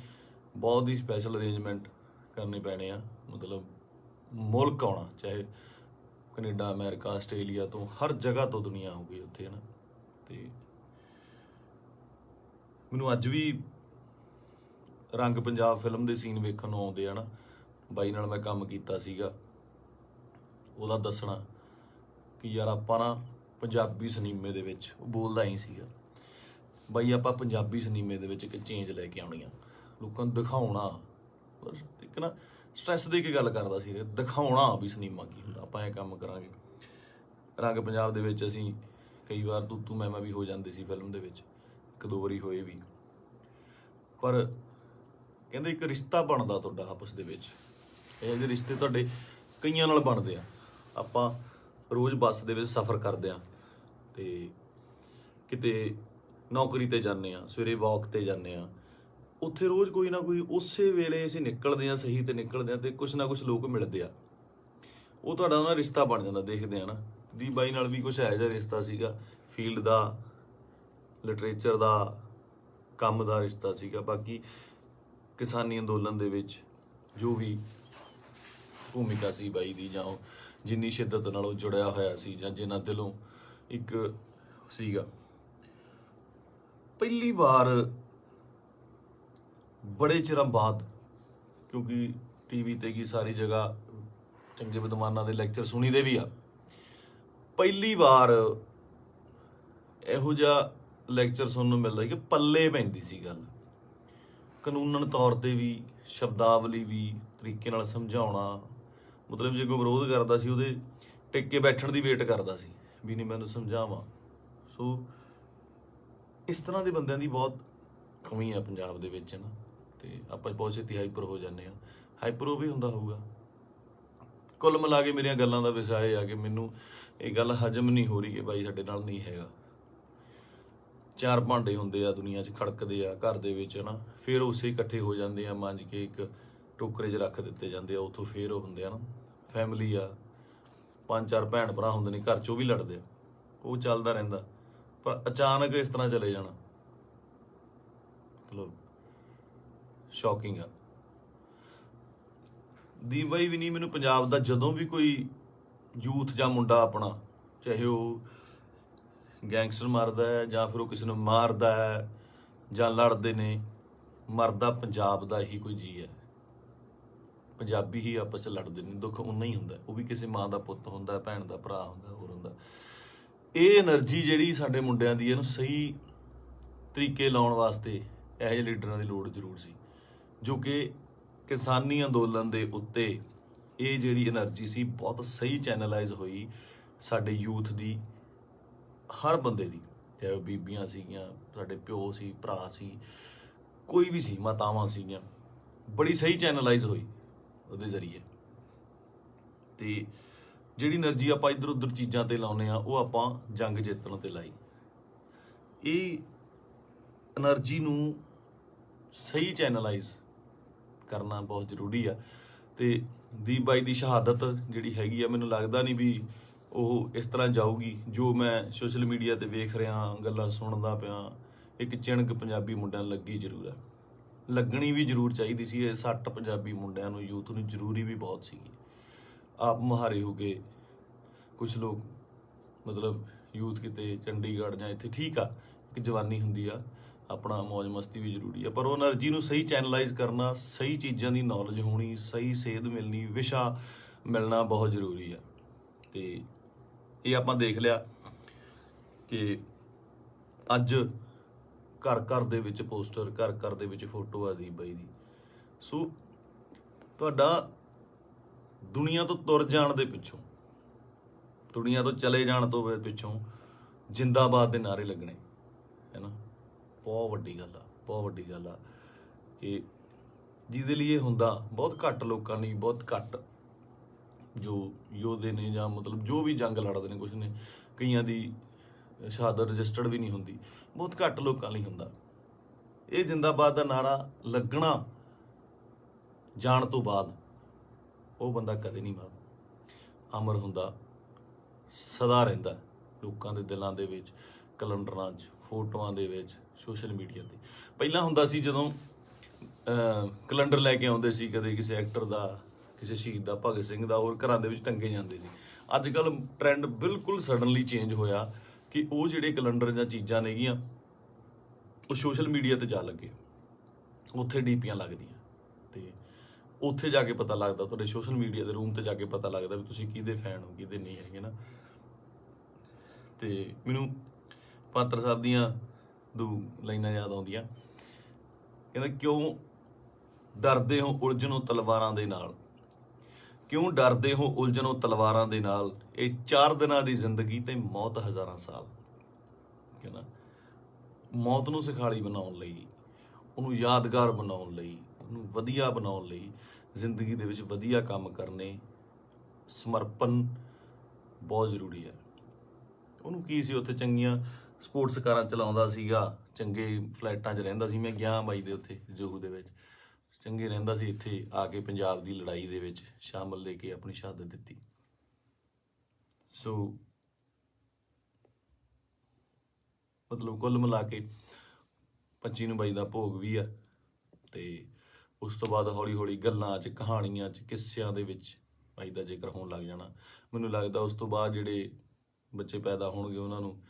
[SPEAKER 1] ਬਹੁਤ ਹੀ ਸਪੈਸ਼ਲ ਅਰੇਂਜਮੈਂਟ ਕਰਨੇ ਪੈਣੇ ਆ, ਮਤਲਬ ਮੁਲਕ ਆਉਣਾ, ਚਾਹੇ ਕੈਨੇਡਾ, ਅਮਰੀਕਾ, ਆਸਟ੍ਰੇਲੀਆ ਤੋਂ, ਹਰ ਜਗ੍ਹਾ ਤੋਂ ਦੁਨੀਆ ਆਊਗੀ ਉੱਥੇ, ਹੈ ਨਾ। ਤੇ ਮੈਨੂੰ ਅੱਜ ਵੀ ਰੰਗ ਪੰਜਾਬ ਫਿਲਮ ਦੇ ਸੀਨ ਵੇਖਣ ਨੂੰ ਆਉਂਦੇ ਆ ਨਾ। ਬਾਈ ਨਾਲ ਮੈਂ ਕੰਮ ਕੀਤਾ ਸੀਗਾ, ਉਹਦਾ ਦੱਸਣਾ ਕਿ ਯਾਰ ਆਪਾਂ ਨਾ ਪੰਜਾਬੀ ਸਿਨੇਮੇ ਦੇ ਵਿੱਚ, ਉਹ ਬੋਲਦਾ ਹੀ ਸੀਗਾ, ਬਾਈ ਆਪਾਂ ਪੰਜਾਬੀ ਸਿਨੇਮੇ ਦੇ ਵਿੱਚ ਇੱਕ ਚੇਂਜ ਲੈ ਕੇ ਆਉਣੀ ਆ, ਲੋਕਾਂ ਨੂੰ ਦਿਖਾਉਣਾ। ਇੱਕ ਨਾ ਸਟ੍ਰੈਸ ਦੇ ਕੇ ਗੱਲ ਕਰਦਾ ਸੀ, ਦਿਖਾਉਣਾ ਵੀ ਸਿਨੇਮਾ ਕੀ ਹੁੰਦਾ, ਆਪਾਂ ਇਹ ਕੰਮ ਕਰਾਂਗੇ। ਰੰਗ ਪੰਜਾਬ ਦੇ ਵਿੱਚ ਅਸੀਂ ਕਈ ਵਾਰ ਤੂੰ ਮੈਂ ਵੀ ਹੋ ਜਾਂਦੇ ਸੀ ਫਿਲਮ ਦੇ ਵਿੱਚ, ਇੱਕ ਦੋ ਵਾਰੀ ਹੋਏ ਵੀ। ਪਰ ਕਹਿੰਦੇ ਇੱਕ ਰਿਸ਼ਤਾ ਬਣਦਾ ਤੁਹਾਡਾ ਆਪਸ ਦੇ ਵਿੱਚ, ਇਹ ਜਿਹੇ ਰਿਸ਼ਤੇ ਤੁਹਾਡੇ ਕਈਆਂ ਨਾਲ ਬਣਦੇ ਆ। ਆਪਾਂ ਰੋਜ਼ ਬੱਸ ਦੇ ਵਿੱਚ ਸਫ਼ਰ ਕਰਦੇ ਆ ਤੇ ਕਿਤੇ ਨੌਕਰੀ ਤੇ ਜਾਂਦੇ ਆ, ਸਵੇਰੇ ਵਾਕ ਤੇ ਜਾਂਦੇ ਆ, ਉੱਥੇ ਰੋਜ਼ ਕੋਈ ਨਾ ਕੋਈ ਉਸੇ ਵੇਲੇ ਅਸੀਂ ਨਿਕਲਦੇ ਆ, ਸਹੀ ਤੇ ਨਿਕਲਦੇ ਆ ਤੇ ਕੁਛ ਨਾ ਕੁਛ ਲੋਕ ਮਿਲਦੇ ਆ, ਉਹ ਤੁਹਾਡਾ ਉਹਨਾਂ ਰਿਸ਼ਤਾ ਬਣ ਜਾਂਦਾ। ਦੇਖਦੇ ਆ ਨਾ, ਦੀਪ ਬਾਈ ਨਾਲ ਵੀ ਕੁਛ ਇਹੋ ਜਿਹਾ ਰਿਸ਼ਤਾ ਸੀਗਾ, ਫੀਲਡ ਦਾ, ਲਿਟਰੇਚਰ ਦਾ, ਕੰਮ ਦਾ ਰਿਸ਼ਤਾ ਸੀਗਾ। ਬਾਕੀ ਕਿਸਾਨੀ ਅੰਦੋਲਨ ਦੇ ਵਿੱਚ ਜੋ ਵੀ ਭੂਮਿਕਾ ਸੀ ਬਾਈ ਦੀ, ਜਾਂ ਉਹ ਜਿੰਨੀ ਸ਼ਿੱਦਤ ਨਾਲ ਉਹ ਜੁੜਿਆ ਹੋਇਆ ਸੀ, ਜਾਂ ਜਿੰਨਾ ਦਿਲੋਂ ਇੱਕ ਸੀਗਾ। ਪਹਿਲੀ ਵਾਰ ਬੜੇ ਚਿਰਾਂ ਬਾਅਦ, ਕਿਉਂਕਿ ਟੀਵੀ ਤੇ ਕੀ ਸਾਰੀ ਜਗ੍ਹਾ ਚੰਗੇ ਵਿਦਵਾਨਾਂ ਦੇ ਲੈਕਚਰ ਸੁਣੀਦੇ ਵੀ ਆ, ਪਹਿਲੀ ਵਾਰ ਇਹੋ ਜਿਹਾ ਲੈਕਚਰ ਸੁਣਨ ਨੂੰ ਮਿਲਦਾ ਕਿ ਪੱਲੇ ਪੈਂਦੀ ਸੀ ਗੱਲ, ਕਾਨੂੰਨਨ ਤੌਰ ਤੇ ਵੀ, ਸ਼ਬਦਾਵਲੀ ਵੀ, ਤਰੀਕੇ ਨਾਲ ਸਮਝਾਉਣਾ। ਮਤਲਬ ਜੇ ਕੋਈ ਵਿਰੋਧ ਕਰਦਾ ਸੀ, ਉਹਦੇ ਟਿਕ ਕੇ ਬੈਠਣ ਦੀ ਵੇਟ ਕਰਦਾ ਸੀ ਵੀ ਨਹੀਂ ਮੈਨੂੰ ਸਮਝਾਵਾਂ। ਸੋ ਇਸ ਤਰ੍ਹਾਂ ਦੇ ਬੰਦਿਆਂ ਦੀ ਬਹੁਤ ਕਮੀ ਆ ਪੰਜਾਬ ਦੇ ਵਿੱਚ, ਨਾ। ਤੇ ਆਪਾਂ ਬਹੁਤ ਛੇਤੀ ਹਾਈਪਰ ਹੋ ਜਾਂਦੇ ਆ, ਹਾਈਪਰ ਉਹ ਵੀ ਹੁੰਦਾ ਹੋਊਗਾ। ਕੁੱਲ ਮਿਲਾ ਕੇ ਮੇਰੀਆਂ ਗੱਲਾਂ ਦਾ ਵਿਸ਼ਾ ਇਹ ਆ ਕਿ ਮੈਨੂੰ ਇਹ ਗੱਲ ਹਜਮ ਨਹੀਂ ਹੋ ਰਹੀ ਕਿ ਬਾਈ ਸਾਡੇ ਨਾਲ ਨਹੀਂ ਹੈਗਾ। ਚਾਰ ਭਾਂਡੇ ਹੁੰਦੇ ਆ ਦੁਨੀਆ 'ਚ, ਖੜਕਦੇ ਆ ਘਰ ਦੇ ਵਿੱਚ, ਨਾ, ਫਿਰ ਉਸੇ ਇਕੱਠੇ ਹੋ ਜਾਂਦੇ ਆ, ਮਾਂਜ ਕੇ ਇੱਕ ਟੋਕਰੇ 'ਚ ਰੱਖ ਦਿੱਤੇ ਜਾਂਦੇ ਆ, ਉੱਥੋਂ ਫਿਰ ਉਹ ਹੁੰਦੇ ਆ ਨਾ ਫੈਮਿਲੀ ਆ, 5-4 ਭੈਣ ਭਰਾ ਹੁੰਦੇ ਨੇ ਘਰ 'ਚ, ਉਹ ਵੀ ਲੜਦੇ ਆ, ਉਹ ਚੱਲਦਾ ਰਹਿੰਦਾ। ਪਰ ਅਚਾਨਕ ਇਸ ਤਰ੍ਹਾਂ ਚਲੇ ਜਾਣਾ ਮਤਲਬ ਸ਼ੌਕਿੰਗ ਆ। ਦੀਪ ਬਾਈ ਵੀ ਨਹੀਂ, ਮੈਨੂੰ ਪੰਜਾਬ ਦਾ ਜਦੋਂ ਵੀ ਕੋਈ ਯੂਥ ਜਾਂ ਮੁੰਡਾ ਆਪਣਾ, ਚਾਹੇ ਉਹ ਗੈਂਗਸਟਰ ਮਾਰਦਾ ਹੈ ਜਾਂ ਫਿਰ ਉਹ ਕਿਸੇ ਨੂੰ ਮਾਰਦਾ ਹੈ ਜਾਂ ਲੜਦੇ ਨੇ, ਮਰਦਾ ਪੰਜਾਬ ਦਾ ਹੀ ਕੋਈ ਜੀ ਹੈ। ਪੰਜਾਬੀ ਹੀ ਆਪਸ 'ਚ ਲੜਦੇ ਨੇ, ਦੁੱਖ ਉਨਾ ਹੀ ਹੁੰਦਾ, ਉਹ ਵੀ ਕਿਸੇ ਮਾਂ ਦਾ ਪੁੱਤ ਹੁੰਦਾ, ਭੈਣ ਦਾ ਭਰਾ ਹੁੰਦਾ, ਹੋਰ ਹੁੰਦਾ। ਇਹ એનર્ਜੀ ਜਿਹੜੀ ਸਾਡੇ ਮੁੰਡਿਆਂ ਦੀ, ਇਹਨੂੰ ਸਹੀ ਤਰੀਕੇ ਲਾਉਣ ਵਾਸਤੇ ਇਹੋ ਜਿਹੇ ਲੀਡਰਾਂ ਦੀ ਲੋੜ ਜ਼ਰੂਰ ਸੀ, ਜੋ ਕਿ ਕਿਸਾਨੀ ਅੰਦੋਲਨ ਦੇ ਉੱਤੇ ਇਹ ਜਿਹੜੀ એનર્ਜੀ ਸੀ ਬਹੁਤ ਸਹੀ ਚੈਨਲਾਈਜ਼ ਹੋਈ ਸਾਡੇ ਯੂਥ ਦੀ, ਹਰ ਬੰਦੇ ਦੀ, ਚਾਹੇ ਉਹ ਬੀਬੀਆਂ ਸੀਗੀਆਂ, ਸਾਡੇ ਪਿਓ ਸੀ, ਭਰਾ ਸੀ, ਕੋਈ ਵੀ ਸੀ, ਮਾਤਾਵਾਂ ਸੀਗੀਆਂ, ਬੜੀ ਸਹੀ ਚੈਨਲਾਈਜ਼ ਹੋਈ ਉਹਦੇ ਜ਼ਰੀਏ। ਤੇ ਜਿਹੜੀ એનર્ਜੀ ਆਪਾਂ ਇੱਧਰ ਉੱਧਰ ਚੀਜ਼ਾਂ ਤੇ ਲਾਉਂਦੇ ਆ, ਉਹ ਆਪਾਂ ਜੰਗ ਜਿੱਤਣ ਤੇ ਲਾਈ। ਇਹ એનર્ਜੀ ਨੂੰ ਸਹੀ ਚੈਨਲਾਈਜ਼ ਕਰਨਾ ਬਹੁਤ ਜ਼ਰੂਰੀ ਆ। ਤੇ ਦੀਪ ਬਾਈ ਦੀ ਸ਼ਹਾਦਤ ਜਿਹੜੀ ਹੈਗੀ ਆ, ਮੈਨੂੰ ਲੱਗਦਾ ਨਹੀਂ ਵੀ ਉਹ ਇਸ ਤਰ੍ਹਾਂ ਜਾਊਗੀ। ਜੋ ਮੈਂ ਸੋਸ਼ਲ ਮੀਡੀਆ ਤੇ ਵੇਖ ਰਿਹਾ, ਗੱਲਾਂ ਸੁਣਦਾ ਪਿਆ, ਇੱਕ ਚਿਣਕ ਪੰਜਾਬੀ ਮੁੰਡਿਆਂ ਨੂੰ ਲੱਗੀ ਜ਼ਰੂਰ ਆ, ਲੱਗਣੀ ਵੀ ਜ਼ਰੂਰ ਚਾਹੀਦੀ ਸੀ। ਇਹ ਸੱਟ ਪੰਜਾਬੀ ਮੁੰਡਿਆਂ ਨੂੰ, ਯੂਥ ਨੂੰ ਜ਼ਰੂਰੀ ਵੀ ਬਹੁਤ ਸੀਗੀ। ਆਪ ਮੁਹਾਰੇ ਹੋ ਕੇ ਕੁਝ ਲੋਕ, ਮਤਲਬ ਯੂਥ ਕਿਤੇ ਚੰਡੀਗੜ੍ਹ ਜਾਂ ਇੱਥੇ, ਠੀਕ ਆ, ਇੱਕ ਜਵਾਨੀ ਹੁੰਦੀ ਆ, ਆਪਣਾ ਮੌਜ ਮਸਤੀ ਵੀ ਜ਼ਰੂਰੀ ਆ, ਪਰ ਉਹ એનર્ਜੀ ਨੂੰ ਸਹੀ ਚੈਨਲਾਈਜ਼ ਕਰਨਾ, ਸਹੀ ਚੀਜ਼ਾਂ ਦੀ ਨੌਲੇਜ ਹੋਣੀ, ਸਹੀ ਸੇਧ ਮਿਲਣੀ, ਵਿਸ਼ਾ ਮਿਲਣਾ ਬਹੁਤ ਜ਼ਰੂਰੀ ਆ। ਤੇ ਇਹ ਆਪਾਂ ਦੇਖ ਲਿਆ ਕਿ ਅੱਜ ਘਰ ਘਰ ਦੇ ਵਿੱਚ ਪੋਸਟਰ, ਘਰ ਘਰ ਦੇ ਵਿੱਚ ਫੋਟੋ ਆ ਦੀਪ ਬਾਈ ਦੀ। ਸੋ ਤੁਹਾਡਾ ਦੁਨੀਆ ਤੋਂ ਤੁਰ ਜਾਣ ਦੇ ਪਿੱਛੋਂ, ਦੁਨੀਆ ਤੋਂ ਚਲੇ ਜਾਣ ਤੋਂ ਪਿੱਛੋਂ ਜਿੰਦਾਬਾਦ ਦੇ ਨਾਅਰੇ ਲੱਗਣੇ, ਹੈ ਨਾ, ਬਹੁਤ ਵੱਡੀ ਗੱਲ ਆ, ਬਹੁਤ ਵੱਡੀ ਗੱਲ ਆ। ਕਿ ਜਿਹਦੇ ਲਈ ਇਹ ਹੁੰਦਾ ਬਹੁਤ ਘੱਟ ਲੋਕਾਂ ਲਈ, ਬਹੁਤ ਘੱਟ ਜੋ ਯੋਧੇ ਨੇ ਜਾਂ ਮਤਲਬ ਜੋ ਵੀ ਜੰਗ ਲੜਦੇ ਨੇ, ਕੁਛ ਨੇ ਕਈਆਂ ਦੀ ਸ਼ਹਾਦਤ ਰਜਿਸਟਰਡ ਵੀ ਨਹੀਂ ਹੁੰਦੀ, ਬਹੁਤ ਘੱਟ ਲੋਕਾਂ ਲਈ ਹੁੰਦਾ। ਇਹ ਜਿੰਦਾਬਾਦ ਦਾ ਨਾਰਾ ਲੱਗਣਾ ਜਾਣ ਤੋਂ ਬਾਅਦ ਉਹ ਬੰਦਾ ਕਦੇ ਨਹੀਂ ਮਰਦਾ, ਅਮਰ ਹੁੰਦਾ, ਸਦਾ ਰਹਿੰਦਾ ਲੋਕਾਂ ਦੇ ਦਿਲਾਂ ਦੇ ਵਿੱਚ, ਕੈਲੰਡਰਾਂ 'ਚ, ਫੋਟੋਆਂ ਦੇ ਵਿੱਚ, ਸੋਸ਼ਲ ਮੀਡੀਆ 'ਤੇ। ਪਹਿਲਾਂ ਹੁੰਦਾ ਸੀ ਜਦੋਂ ਕੈਲੰਡਰ ਲੈ ਕੇ ਆਉਂਦੇ ਸੀ, ਕਦੇ ਕਿਸੇ ਐਕਟਰ ਦਾ, ਕਿਸੇ ਸ਼ਹੀਦ ਦਾ, ਭਗਤ ਸਿੰਘ ਦਾ, ਹੋਰ ਘਰਾਂ ਦੇ ਵਿੱਚ ਟੰਗੇ ਜਾਂਦੇ ਸੀ। ਅੱਜ ਕੱਲ੍ਹ ਟਰੈਂਡ ਬਿਲਕੁਲ ਸਡਨਲੀ ਚੇਂਜ ਹੋਇਆ ਕਿ ਉਹ ਜਿਹੜੇ ਕੈਲੰਡਰ ਜਾਂ ਚੀਜ਼ਾਂ ਨੇਗੀਆਂ ਉਹ ਸੋਸ਼ਲ ਮੀਡੀਆ ਤੇ ਜਾ ਲੱਗੇ, ਉੱਥੇ ਡੀਪੀਆਂ ਲੱਗਦੀਆਂ ਤੇ ਉੱਥੇ ਜਾ ਕੇ ਪਤਾ ਲੱਗਦਾ, ਤੁਹਾਡੇ ਸੋਸ਼ਲ ਮੀਡੀਆ ਦੇ ਰੂਮ ਤੇ ਜਾ ਕੇ ਪਤਾ ਲੱਗਦਾ ਵੀ ਤੁਸੀਂ ਕਿਹਦੇ ਫੈਨ ਹੋ, ਕਿਹਦੇ ਨਹੀਂ ਹੈਗੇ ਨਾ। ਤੇ ਮੈਨੂੰ ਪਾਤਰ ਸਾਹਿਬ ਦੀਆਂ ਦੋ ਲਾਈਨਾਂ ਯਾਦ ਆਉਂਦੀਆਂ, ਕਹਿੰਦਾ ਕਿਉਂ ਡਰਦੇ ਹੋ ਉਲਝਣੋਂ ਤਲਵਾਰਾਂ ਦੇ ਨਾਲ, ਕਿਉਂ ਡਰਦੇ ਹੋ ਉਲਝਣੋਂ ਤਲਵਾਰਾਂ ਦੇ ਨਾਲ, ਇਹ 4 ਦਿਨਾਂ ਦੀ ਜ਼ਿੰਦਗੀ ਤੇ ਮੌਤ ਹਜ਼ਾਰਾਂ ਸਾਲ। ਕਹਿੰਦਾ ਮੌਤ ਨੂੰ ਸਿਖਾਲੀ ਬਣਾਉਣ ਲਈ, ਉਹਨੂੰ ਯਾਦਗਾਰ ਬਣਾਉਣ ਲਈ, ਉਹਨੂੰ ਵਧੀਆ ਬਣਾਉਣ ਲਈ ਜ਼ਿੰਦਗੀ ਦੇ ਵਿੱਚ ਵਧੀਆ ਕੰਮ ਕਰਨੇ, ਸਮਰਪਣ ਬਹੁਤ ਜ਼ਰੂਰੀ ਹੈ। ਉਹਨੂੰ ਕੀ ਸੀ, ਉੱਥੇ ਚੰਗੀਆਂ ਸਪੋਰਟਸ ਕਾਰਾਂ ਚਲਾਉਂਦਾ ਸੀਗਾ, ਚੰਗੇ ਫਲੈਟਾਂ 'ਚ ਰਹਿੰਦਾ ਸੀ। ਮੈਂ ਗਿਆ ਬਾਈ ਦੇ ਉੱਥੇ ਜੋਹੂ ਦੇ ਵਿੱਚ, ਚੰਗੇ ਰਹਿੰਦਾ ਸੀ। ਇੱਥੇ ਆ ਕੇ ਪੰਜਾਬ ਦੀ ਲੜਾਈ ਦੇ ਵਿੱਚ ਸ਼ਾਮਲ ਲੈ ਕੇ ਆਪਣੀ ਸ਼ਹਾਦਤ ਦਿੱਤੀ। ਸੋ ਮਤਲਬ ਕੁੱਲ ਮਿਲਾ ਕੇ 25 ਨੂੰ ਬਾਈ ਦਾ ਭੋਗ ਵੀ ਆ, ਤੇ ਉਸ ਤੋਂ ਬਾਅਦ ਹੌਲੀ ਹੌਲੀ ਗੱਲਾਂ 'ਚ, ਕਹਾਣੀਆਂ 'ਚ, ਕਿੱਸਿਆਂ ਦੇ ਵਿੱਚ ਬਾਈ ਦਾ ਜ਼ਿਕਰ ਹੋਣ ਲੱਗ ਜਾਣਾ। ਮੈਨੂੰ ਲੱਗਦਾ ਉਸ ਤੋਂ ਬਾਅਦ ਜਿਹੜੇ ਬੱਚੇ ਪੈਦਾ ਹੋਣਗੇ ਉਹਨਾਂ ਨੂੰ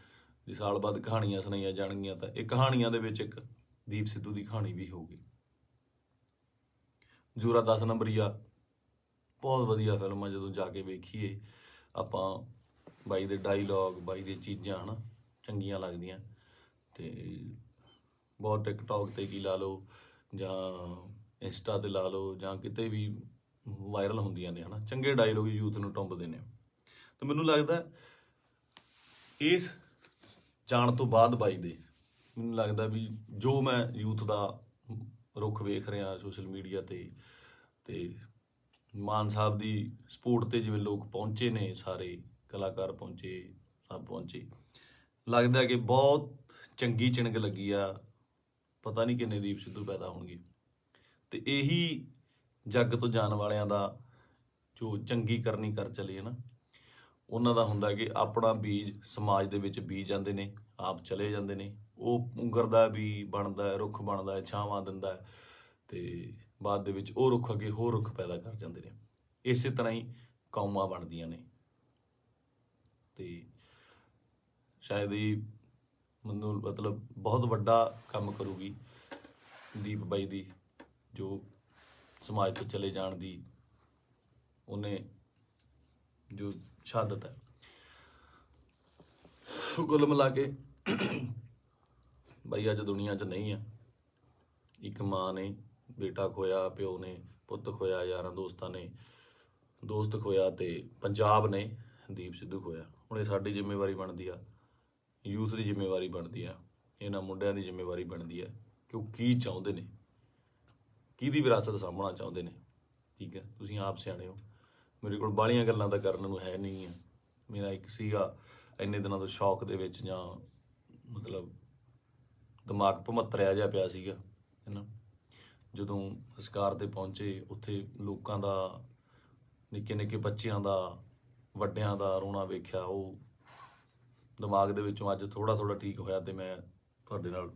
[SPEAKER 1] ਜੇ ਸਾਲ ਬਾਅਦ ਕਹਾਣੀਆਂ ਸੁਣਾਈਆਂ ਜਾਣਗੀਆਂ ਤਾਂ ਇਹ ਕਹਾਣੀਆਂ ਦੇ ਵਿੱਚ ਇੱਕ ਦੀਪ ਸਿੱਧੂ ਦੀ ਕਹਾਣੀ ਵੀ ਹੋਊਗੀ। ਜ਼ੋਰਾ 10 ਨੰਬਰੀਆ ਬਹੁਤ ਵਧੀਆ ਫਿਲਮ ਆ, ਜਦੋਂ ਜਾ ਕੇ ਵੇਖੀਏ ਆਪਾਂ, ਬਾਈ ਦੇ ਡਾਇਲੋਗ, ਬਾਈ ਦੀਆਂ ਚੀਜ਼ਾਂ ਹੈ ਨਾ ਚੰਗੀਆਂ ਲੱਗਦੀਆਂ। ਤੇ ਬਹੁਤ ਟਿਕਟੋਕ ਤੇ ਕੀ ਲਾ ਲਓ ਜਾਂ ਇੰਸਟਾ ਤੇ ਲਾ ਲਓ ਜਾਂ ਕਿਤੇ ਵੀ ਵਾਇਰਲ ਹੁੰਦੀਆਂ ਨੇ, ਹੈ ਨਾ, ਚੰਗੇ ਡਾਇਲੋਗ ਯੂਥ ਨੂੰ ਟੁੰਬਦੇ ਨੇ। ਤੇ ਮੈਨੂੰ ਲੱਗਦਾ ਇਸ ਜਾਣ ਤੋਂ ਬਾਅਦ ਬਾਈ ਦੇ, ਮੈਨੂੰ ਲੱਗਦਾ ਵੀ ਜੋ ਮੈਂ ਯੂਥ ਦਾ ਰੁੱਖ ਵੇਖ ਰਿਹਾ ਸੋਸ਼ਲ ਮੀਡੀਆ ਤੇ ਮਾਨ ਸਾਹਿਬ ਦੀ ਸਪੋਰਟ ਤੇ ਜਿਵੇਂ ਲੋਕ ਪਹੁੰਚੇ ਨੇ, ਸਾਰੇ ਕਲਾਕਾਰ ਪਹੁੰਚੇ, ਸਭ ਪਹੁੰਚੇ, ਲੱਗਦਾ ਕਿ ਬਹੁਤ ਚੰਗੀ ਚਿਣਗ ਲੱਗੀ ਆ। ਪਤਾ ਨਹੀਂ ਕਿੰਨੇ ਦੀਪ ਸਿੱਧੂ ਪੈਦਾ ਹੋਣਗੇ। ਤੇ ਇਹੀ ਜੱਗ ਤੋਂ ਜਾਣ ਵਾਲਿਆਂ ਦਾ ਜੋ ਚੰਗੀ ਕਰਨੀ ਕਰ ਚਲੇ ਹੈ ਨਾ, ਉਹਨਾਂ ਦਾ ਹੁੰਦਾ ਕਿ ਆਪਣਾ ਬੀਜ ਸਮਾਜ ਦੇ ਵਿੱਚ ਬੀਜ ਜਾਂਦੇ ਨੇ, ਆਪ ਚਲੇ ਜਾਂਦੇ ਨੇ, ਉਹ ਪੁੰਗਰਦਾ ਵੀ ਬਣਦਾ ਹੈ, ਰੁੱਖ ਬਣਦਾ ਹੈ, ਛਾਵਾਂ ਦਿੰਦਾ ਹੈ, ਤੇ ਬਾਅਦ ਦੇ ਵਿੱਚ ਉਹ ਰੁੱਖ ਅੱਗੇ ਹੋਰ ਰੁੱਖ ਪੈਦਾ ਕਰ ਜਾਂਦੇ ਨੇ। ਇਸੇ ਤਰ੍ਹਾਂ ਹੀ ਕੌਮਾਂ ਬਣਦੀਆਂ ਨੇ। ਤੇ ਸ਼ਾਇਦ ਇਹ ਮੈਨੂੰ ਮਤਲਬ ਬਹੁਤ ਵੱਡਾ ਕੰਮ ਕਰੂਗੀ ਦੀਪ ਬਾਈ ਦੀ, ਜੋ ਸਮਾਜ ਤੋਂ ਚਲੇ ਜਾਣ ਦੀ ਉਹਨੇ ਜੋ ਸ਼ਹਾਦਤ ਹੈ। ਕੁੱਲ ਮਿਲਾ ਕੇ ਬਾਈ ਅੱਜ ਦੁਨੀਆ 'ਚ ਨਹੀਂ ਆ। ਇੱਕ ਮਾਂ ਨੇ ਬੇਟਾ ਖੋਇਆ, ਪਿਓ ਨੇ ਪੁੱਤ ਖੋਇਆ, ਯਾਰਾਂ ਦੋਸਤਾਂ ਨੇ ਦੋਸਤ ਖੋਇਆ, ਤੇ ਪੰਜਾਬ ਨੇ ਦੀਪ ਸਿੱਧੂ ਖੋਇਆ। ਹੁਣ ਇਹ ਸਾਡੀ ਜ਼ਿੰਮੇਵਾਰੀ ਬਣਦੀ ਆ, ਯੂਥ ਦੀ ਜ਼ਿੰਮੇਵਾਰੀ ਬਣਦੀ ਆ, ਇਹਨਾਂ ਮੁੰਡਿਆਂ ਦੀ ਜ਼ਿੰਮੇਵਾਰੀ ਬਣਦੀ ਆ ਕਿ ਉਹ ਕੀ ਚਾਹੁੰਦੇ ਨੇ, ਕਿਹਦੀ ਵਿਰਾਸਤ ਸਾਂਭਣਾ ਚਾਹੁੰਦੇ ਨੇ। ਠੀਕ ਹੈ, ਤੁਸੀਂ ਆਪ ਸਿਆਣੇ ਹੋ। ਮੇਰੇ ਕੋਲ ਬਾਹਲੀਆਂ ਗੱਲਾਂ ਤਾਂ ਕਰਨ ਨੂੰ ਹੈ ਨਹੀਂ ਆ। ਮੇਰਾ ਇੱਕ ਸੀਗਾ ਇੰਨੇ ਦਿਨਾਂ ਤੋਂ ਸ਼ੌਕ ਦੇ ਵਿੱਚ, ਜਾਂ ਮਤਲਬ ਦਿਮਾਗ ਭਮੱਤਰਿਆ ਜਿਹਾ ਪਿਆ ਸੀਗਾ, ਹੈ ਨਾ। ਜਦੋਂ ਸੰਸਕਾਰ 'ਤੇ ਪਹੁੰਚੇ, ਉੱਥੇ ਲੋਕਾਂ ਦਾ, ਨਿੱਕੇ ਨਿੱਕੇ ਬੱਚਿਆਂ ਦਾ, ਵੱਡਿਆਂ ਦਾ ਰੋਣਾ ਵੇਖਿਆ, ਉਹ ਦਿਮਾਗ ਦੇ ਵਿੱਚੋਂ ਅੱਜ ਥੋੜ੍ਹਾ ਥੋੜ੍ਹਾ ਠੀਕ ਹੋਇਆ, ਤੇ ਮੈਂ ਤੁਹਾਡੇ ਨਾਲ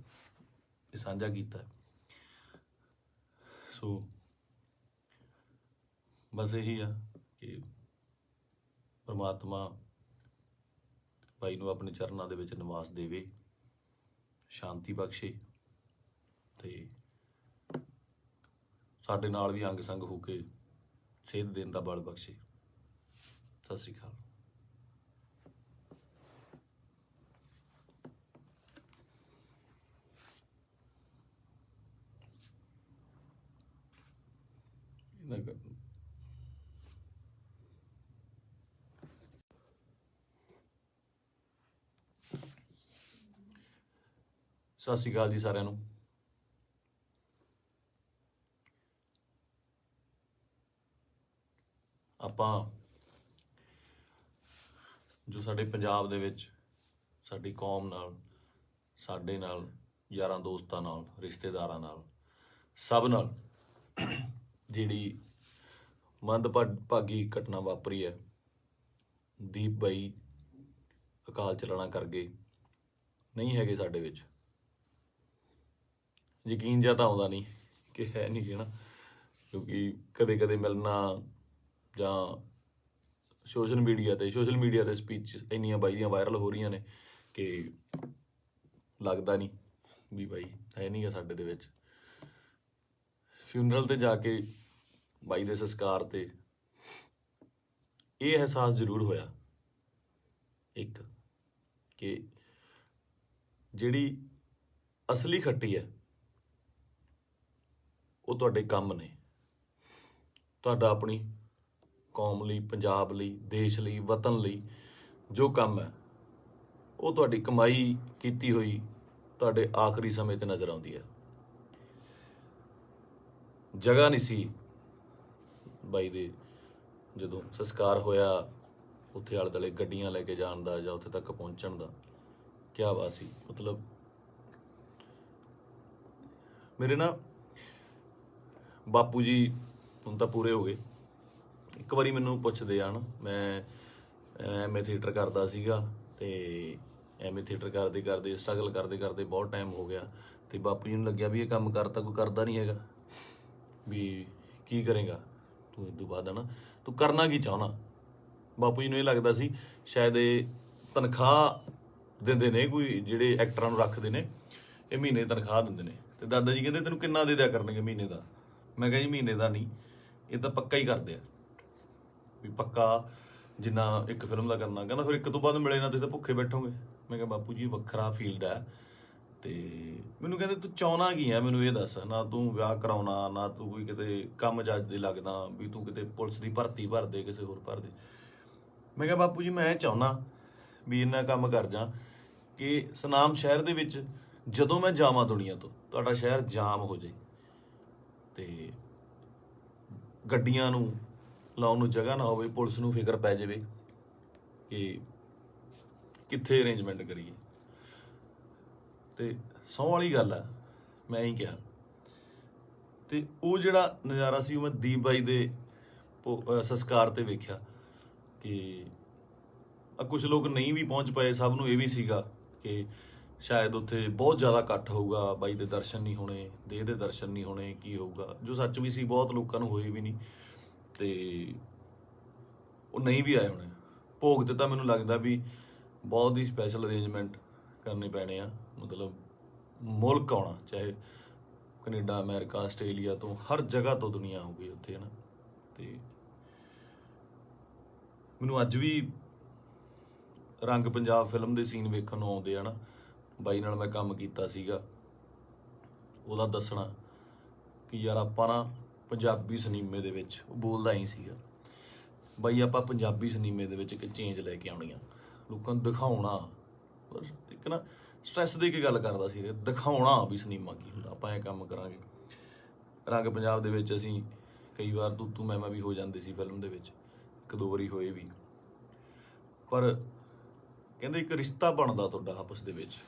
[SPEAKER 1] ਇਹ ਸਾਂਝਾ ਕੀਤਾ। ਸੋ ਬਸ ਇਹੀ ਆ ਕਿ ਪਰਮਾਤਮਾ ਬਾਈ ਨੂੰ ਆਪਣੇ ਚਰਨਾਂ ਦੇ ਵਿੱਚ ਨਿਵਾਸ ਦੇਵੇ, ਸ਼ਾਂਤੀ ਬਖਸ਼ੇ, ਤੇ ਸਾਡੇ ਨਾਲ ਵੀ ਅੰਗ ਸੰਗ ਹੋ ਕੇ ਸੇਧ ਦੇਣ ਦਾ ਬਲ ਬਖਸ਼ੇ। ਸਤਿ ਸ਼੍ਰੀ ਅਕਾਲ। ਸਤਿ ਸ਼੍ਰੀ ਅਕਾਲ ਜੀ ਸਾਰਿਆਂ ਨੂੰ। ਆਪਾਂ ਜੋ ਸਾਡੇ ਪੰਜਾਬ ਦੇ ਵਿੱਚ ਸਾਡੀ ਕੌਮ ਨਾਲ, ਸਾਡੇ ਨਾਲ, ਯਾਰਾਂ ਦੋਸਤਾਂ ਨਾਲ, ਰਿਸ਼ਤੇਦਾਰਾਂ ਨਾਲ, ਸਭ ਨਾਲ ਜਿਹੜੀ ਮੰਦਭਾਗੀ ਘਟਨਾ ਵਾਪਰੀ ਹੈ, ਦੀਪ ਬਾਈ ਅਕਾਲ ਚਲਾਣਾ ਕਰ ਗਏ, ਨਹੀਂ ਹੈਗੇ ਸਾਡੇ ਵਿੱਚ। ਯਕੀਨ ਜਿਹਾ ਤਾਂ ਆਉਂਦਾ ਨਹੀਂ ਕਿ ਹੈ ਨਹੀਂ ਗੇ ਨਾ, ਕਿਉਂਕਿ ਕਦੇ ਕਦੇ ਮਿਲਣਾ ਜਾਂ ਸੋਸ਼ਲ ਮੀਡੀਆ ਤੇ ਸਪੀਚ ਇੰਨੀਆਂ ਬਾਈ ਦੀਆਂ ਵਾਇਰਲ ਹੋ ਰਹੀਆਂ ਨੇ ਕਿ ਲੱਗਦਾ ਨਹੀਂ ਵੀ ਬਾਈ ਹੈ ਨਹੀਂ ਗਾ ਸਾਡੇ ਦੇ ਵਿੱਚ। ਫਿਊਨਰਲ ਤੇ ਜਾ ਕੇ ਬਾਈ ਦੇ ਸੰਸਕਾਰ ਤੇ ਇਹ ਅਹਿਸਾਸ ਜ਼ਰੂਰ ਹੋਇਆ ਇੱਕ, ਕਿ ਜਿਹੜੀ ਅਸਲੀ ਖੱਟੀ ਹੈ ਉਹ ਤੁਹਾਡੇ ਕੰਮ ਨੇ। ਤੁਹਾਡਾ ਆਪਣੀ ਕੌਮ ਲਈ, ਪੰਜਾਬ ਲਈ, ਦੇਸ਼ ਲਈ, ਵਤਨ ਲਈ ਜੋ ਕੰਮ ਹੈ ਉਹ ਤੁਹਾਡੀ ਕਮਾਈ ਕੀਤੀ ਹੋਈ ਤੁਹਾਡੇ ਆਖਰੀ ਸਮੇਂ ਤੇ ਨਜ਼ਰ ਆਉਂਦੀ ਹੈ। ਜਗ੍ਹਾ ਨਹੀਂ ਸੀ ਬਾਈ ਦੇ ਜਦੋਂ ਸੰਸਕਾਰ ਹੋਇਆ ਉੱਥੇ ਆਲੇ ਦੁਆਲੇ ਗੱਡੀਆਂ ਲੈ ਕੇ ਜਾਣ ਦਾ ਜਾਂ ਉੱਥੇ ਤੱਕ ਪਹੁੰਚਣ ਦਾ। ਕਿਆ ਬਾਤ ਸੀ। ਮਤਲਬ ਮੇਰੇ ਨਾ ਬਾਪੂ ਜੀ ਹੁਣ ਤਾਂ ਪੂਰੇ ਹੋ ਗਏ। ਇੱਕ ਵਾਰੀ ਮੈਨੂੰ ਪੁੱਛਦੇ ਆ ਨਾ, ਮੈਂ ਐਮਏ ਥੀਏਟਰ ਕਰਦਾ ਸੀਗਾ ਤੇ ਐਮਏ ਥੀਏਟਰ ਕਰਦੇ ਸਟਰਗਲ ਕਰਦੇ ਬਹੁਤ ਟਾਈਮ ਹੋ ਗਿਆ ਤੇ ਬਾਪੂ ਜੀ ਨੂੰ ਲੱਗਿਆ ਵੀ ਇਹ ਕੰਮ ਕਰਤਾ ਕੋਈ ਕਰਦਾ ਨਹੀਂ ਹੈਗਾ, ਵੀ ਕੀ ਕਰੇਗਾ ਤੂੰ ਇਸ ਤੋਂ ਬਾਅਦ, ਨਾ ਤੂੰ ਕਰਨਾ ਕੀ ਚਾਹੁੰਦਾ। ਬਾਪੂ ਜੀ ਨੂੰ ਇਹ ਲੱਗਦਾ ਸੀ ਸ਼ਾਇਦ ਇਹ ਤਨਖਾਹ ਦਿੰਦੇ ਨੇ, ਕੋਈ ਜਿਹੜੇ ਐਕਟਰਾਂ ਨੂੰ ਰੱਖਦੇ ਨੇ ਇਹ ਮਹੀਨੇ ਦੀ ਤਨਖਾਹ ਦਿੰਦੇ ਨੇ। ਤੇ ਦਾਦਾ ਜੀ ਕਹਿੰਦੇ ਤੈਨੂੰ ਕਿੰਨਾ ਦੇ ਦਿਆ ਕਰਨਗੇ ਮਹੀਨੇ ਦਾ। ਮੈਂ ਕਿਹਾ ਜੀ ਮਹੀਨੇ ਦਾ ਨਹੀਂ, ਇਹ ਤਾਂ ਪੱਕਾ ਹੀ ਕਰਦੇ ਆ, ਵੀ ਪੱਕਾ ਜਿੰਨਾ ਇੱਕ ਫਿਲਮ ਦਾ ਕਰਨਾ। ਕਹਿੰਦਾ ਫਿਰ ਇੱਕ ਤੋਂ ਬਾਅਦ ਮਿਲੇ ਨਾ ਤੁਸੀਂ ਤਾਂ ਭੁੱਖੇ ਬੈਠੋਗੇ। ਮੈਂ ਕਿਹਾ ਬਾਪੂ ਜੀ ਵੱਖਰਾ ਫੀਲਡ ਹੈ। ਤੇ ਮੈਨੂੰ ਕਹਿੰਦੇ ਤੂੰ ਚਾਹੁੰਦਾ ਕੀ ਹੈ, ਮੈਨੂੰ ਇਹ ਦੱਸ। ਨਾ ਤੂੰ ਵਿਆਹ ਕਰਾਉਣਾ, ਨਾ ਤੂੰ ਕੋਈ ਕਿਤੇ ਕੰਮ ਜੱਜ ਦੇ ਲੱਗਦਾ ਵੀ ਤੂੰ ਕਿਤੇ ਪੁਲਿਸ ਦੀ ਭਰਤੀ ਭਰ ਦੇ, ਕਿਸੇ ਹੋਰ ਭਰ ਦੇ। ਮੈਂ ਕਿਹਾ ਬਾਪੂ ਜੀ ਮੈਂ ਚਾਹੁੰਦਾ ਵੀ ਇੰਨਾ ਕੰਮ ਕਰ ਜਾ ਕਿ ਸੁਨਾਮ ਸ਼ਹਿਰ ਦੇ ਵਿੱਚ ਜਦੋਂ ਮੈਂ ਜਾਵਾਂ ਦੁਨੀਆ ਤੋਂ ਤੁਹਾਡਾ ਸ਼ਹਿਰ ਜਾਮ ਹੋ ਜਾਏ ਤੇ ਗੱਡੀਆਂ ਨੂੰ ਲਾਉਣ ਨੂੰ ਜਗ੍ਹਾ ਨਾ ਹੋਵੇ, ਪੁਲਿਸ ਨੂੰ ਫਿਕਰ ਪੈ ਜਾਵੇ ਕਿ ਕਿੱਥੇ ਅਰੇਂਜਮੈਂਟ ਕਰੀਏ। ਤੇ ਸਹੁੰ ਵਾਲੀ ਗੱਲ ਆ, ਮੈਂ ਹੀ ਕਿਹਾ। ਤੇ ਉਹ ਜਿਹੜਾ ਨਜ਼ਾਰਾ ਸੀ ਉਹ ਮੈਂ ਦੀਪ ਬਾਈ ਦੇ ਸੰਸਕਾਰ ਤੇ ਵੇਖਿਆ ਕਿ ਕੁਝ ਲੋਕ ਨਹੀਂ ਵੀ ਪਹੁੰਚ ਪਏ। ਸਭ ਨੂੰ ਇਹ ਵੀ ਸੀਗਾ ਕਿ ਸ਼ਾਇਦ ਉੱਥੇ ਬਹੁਤ ਜ਼ਿਆਦਾ ਇਕੱਠ ਹੋਊਗਾ, ਬਾਈ ਦੇ ਦਰਸ਼ਨ ਨਹੀਂ ਹੋਣੇ, ਦੇਹ ਦੇ ਦਰਸ਼ਨ ਨਹੀਂ ਹੋਣੇ, ਕੀ ਹੋਊਗਾ, ਜੋ ਸੱਚ ਵੀ ਸੀ। ਬਹੁਤ ਲੋਕਾਂ ਨੂੰ ਹੋਏ ਵੀ ਨਹੀਂ ਤੇ ਉਹ ਨਹੀਂ ਵੀ ਆਏ ਹੋਣੇ। ਭੋਗ ਤੇ ਤਾਂ ਮੈਨੂੰ ਲੱਗਦਾ ਵੀ ਬਹੁਤ ਹੀ ਸਪੈਸ਼ਲ ਅਰੇਂਜਮੈਂਟ ਕਰਨੇ ਪੈਣੇ ਆ। ਮਤਲਬ ਮੁਲਕ ਆਉਣਾ, ਚਾਹੇ ਕੈਨੇਡਾ, ਅਮਰੀਕਾ, ਆਸਟ੍ਰੇਲੀਆ ਤੋਂ, ਹਰ ਜਗ੍ਹਾ ਤੋਂ ਦੁਨੀਆ ਆਊਗੀ ਉੱਥੇ, ਹੈ ਨਾ। ਤੇ ਮੈਨੂੰ ਅੱਜ ਵੀ ਰੰਗ ਪੰਜਾਬ ਫਿਲਮ ਦੇ ਸੀਨ ਵੇਖਣ ਨੂੰ ਆਉਂਦੇ ਆ ਨਾ। ਬਾਈ ਨਾਲ ਮੈਂ ਕੰਮ ਕੀਤਾ ਸੀਗਾ, ਉਹਦਾ ਦੱਸਣਾ ਕਿ ਯਾਰ ਆਪਾਂ ਨਾ ਪੰਜਾਬੀ ਸਿਨੇਮੇ ਦੇ ਵਿੱਚ, ਉਹ ਬੋਲਦਾ ਹੀ ਸੀਗਾ ਬਾਈ, ਆਪਾਂ ਪੰਜਾਬੀ ਸਿਨੇਮੇ ਦੇ ਵਿੱਚ ਇੱਕ ਚੇਂਜ ਲੈ ਕੇ ਆਉਣੀ ਆ, ਲੋਕਾਂ ਨੂੰ ਦਿਖਾਉਣਾ। ਬਸ ਇੱਕ ਨਾ ਸਟ੍ਰੈਸ ਦੇ ਕੇ ਗੱਲ ਕਰਦਾ ਸੀ, ਦਿਖਾਉਣਾ ਵੀ ਸਿਨੇਮਾ ਕੀ ਹੁੰਦਾ, ਆਪਾਂ ਇਹ ਕੰਮ ਕਰਾਂਗੇ। ਰੰਗ ਪੰਜਾਬ ਦੇ ਵਿੱਚ ਅਸੀਂ ਕਈ ਵਾਰ ਤੂੰ ਮੈਂ ਵੀ ਹੋ ਜਾਂਦੇ ਸੀ ਫਿਲਮ ਦੇ ਵਿੱਚ, ਇੱਕ ਦੋ ਵਾਰੀ ਹੋਏ ਵੀ। ਪਰ ਕਹਿੰਦੇ ਇੱਕ ਰਿਸ਼ਤਾ ਬਣਦਾ ਤੁਹਾਡਾ ਆਪਸ ਦੇ ਵਿੱਚ।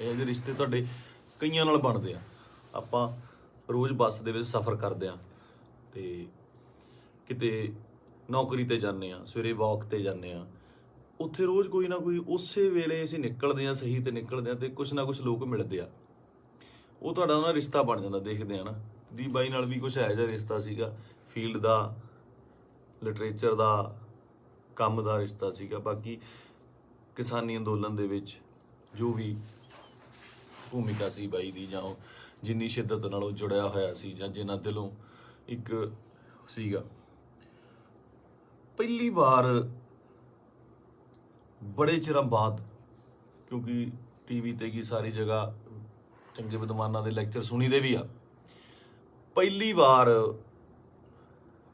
[SPEAKER 1] ਇਹ ਜਿਹੇ ਰਿਸ਼ਤੇ ਤੁਹਾਡੇ ਕਈਆਂ ਨਾਲ ਬਣਦੇ ਆ। ਆਪਾਂ ਰੋਜ਼ ਬੱਸ ਦੇ ਵਿੱਚ ਸਫ਼ਰ ਕਰਦੇ ਆ ਤੇ ਕਿਤੇ ਨੌਕਰੀ ਤੇ ਜਾਂਦੇ ਆ, ਸਵੇਰੇ ਵਾਕ ਤੇ ਜਾਂਦੇ ਆ, ਉੱਥੇ ਰੋਜ਼ ਕੋਈ ਨਾ ਕੋਈ ਉਸੇ ਵੇਲੇ ਅਸੀਂ ਨਿਕਲਦੇ ਆ, ਸਹੀ ਤੇ ਨਿਕਲਦੇ ਆ ਤੇ ਕੁਛ ਨਾ ਕੁਛ ਲੋਕ ਮਿਲਦੇ ਆ, ਉਹ ਤੁਹਾਡਾ ਨਾ ਰਿਸ਼ਤਾ ਬਣ ਜਾਂਦਾ। ਦੇਖਦੇ ਆ ਨਾ, ਦੀ ਬਾਈ ਨਾਲ ਵੀ ਕੁਛ ਇਹੋ ਜਿਹਾ ਰਿਸ਼ਤਾ ਸੀਗਾ, ਫੀਲਡ ਦਾ, ਲਿਟਰੇਚਰ ਦਾ, ਕੰਮ ਦਾ ਰਿਸ਼ਤਾ ਸੀਗਾ। ਬਾਕੀ ਕਿਸਾਨੀ ਅੰਦੋਲਨ ਦੇ ਵਿੱਚ ਜੋ ਵੀ ਭੂਮਿਕਾ ਸੀ ਬਾਈ ਦੀ, ਜਾਂ ਉਹ ਜਿੰਨੀ ਸ਼ਿੱਦਤ ਨਾਲ ਉਹ ਜੁੜਿਆ ਹੋਇਆ ਸੀ, ਜਾਂ ਜਿੰਨਾ ਦਿਲੋਂ ਇੱਕ ਸੀਗਾ। ਪਹਿਲੀ ਵਾਰ ਬੜੇ ਚਿਰਾਂ ਬਾਅਦ, ਕਿਉਂਕਿ ਟੀਵੀ ਤੇ ਕੀ ਸਾਰੀ ਜਗ੍ਹਾ ਚੰਗੇ ਵਿਦਵਾਨਾਂ ਦੇ ਲੈਕਚਰ ਸੁਣੀਦੇ ਵੀ ਆ, ਪਹਿਲੀ ਵਾਰ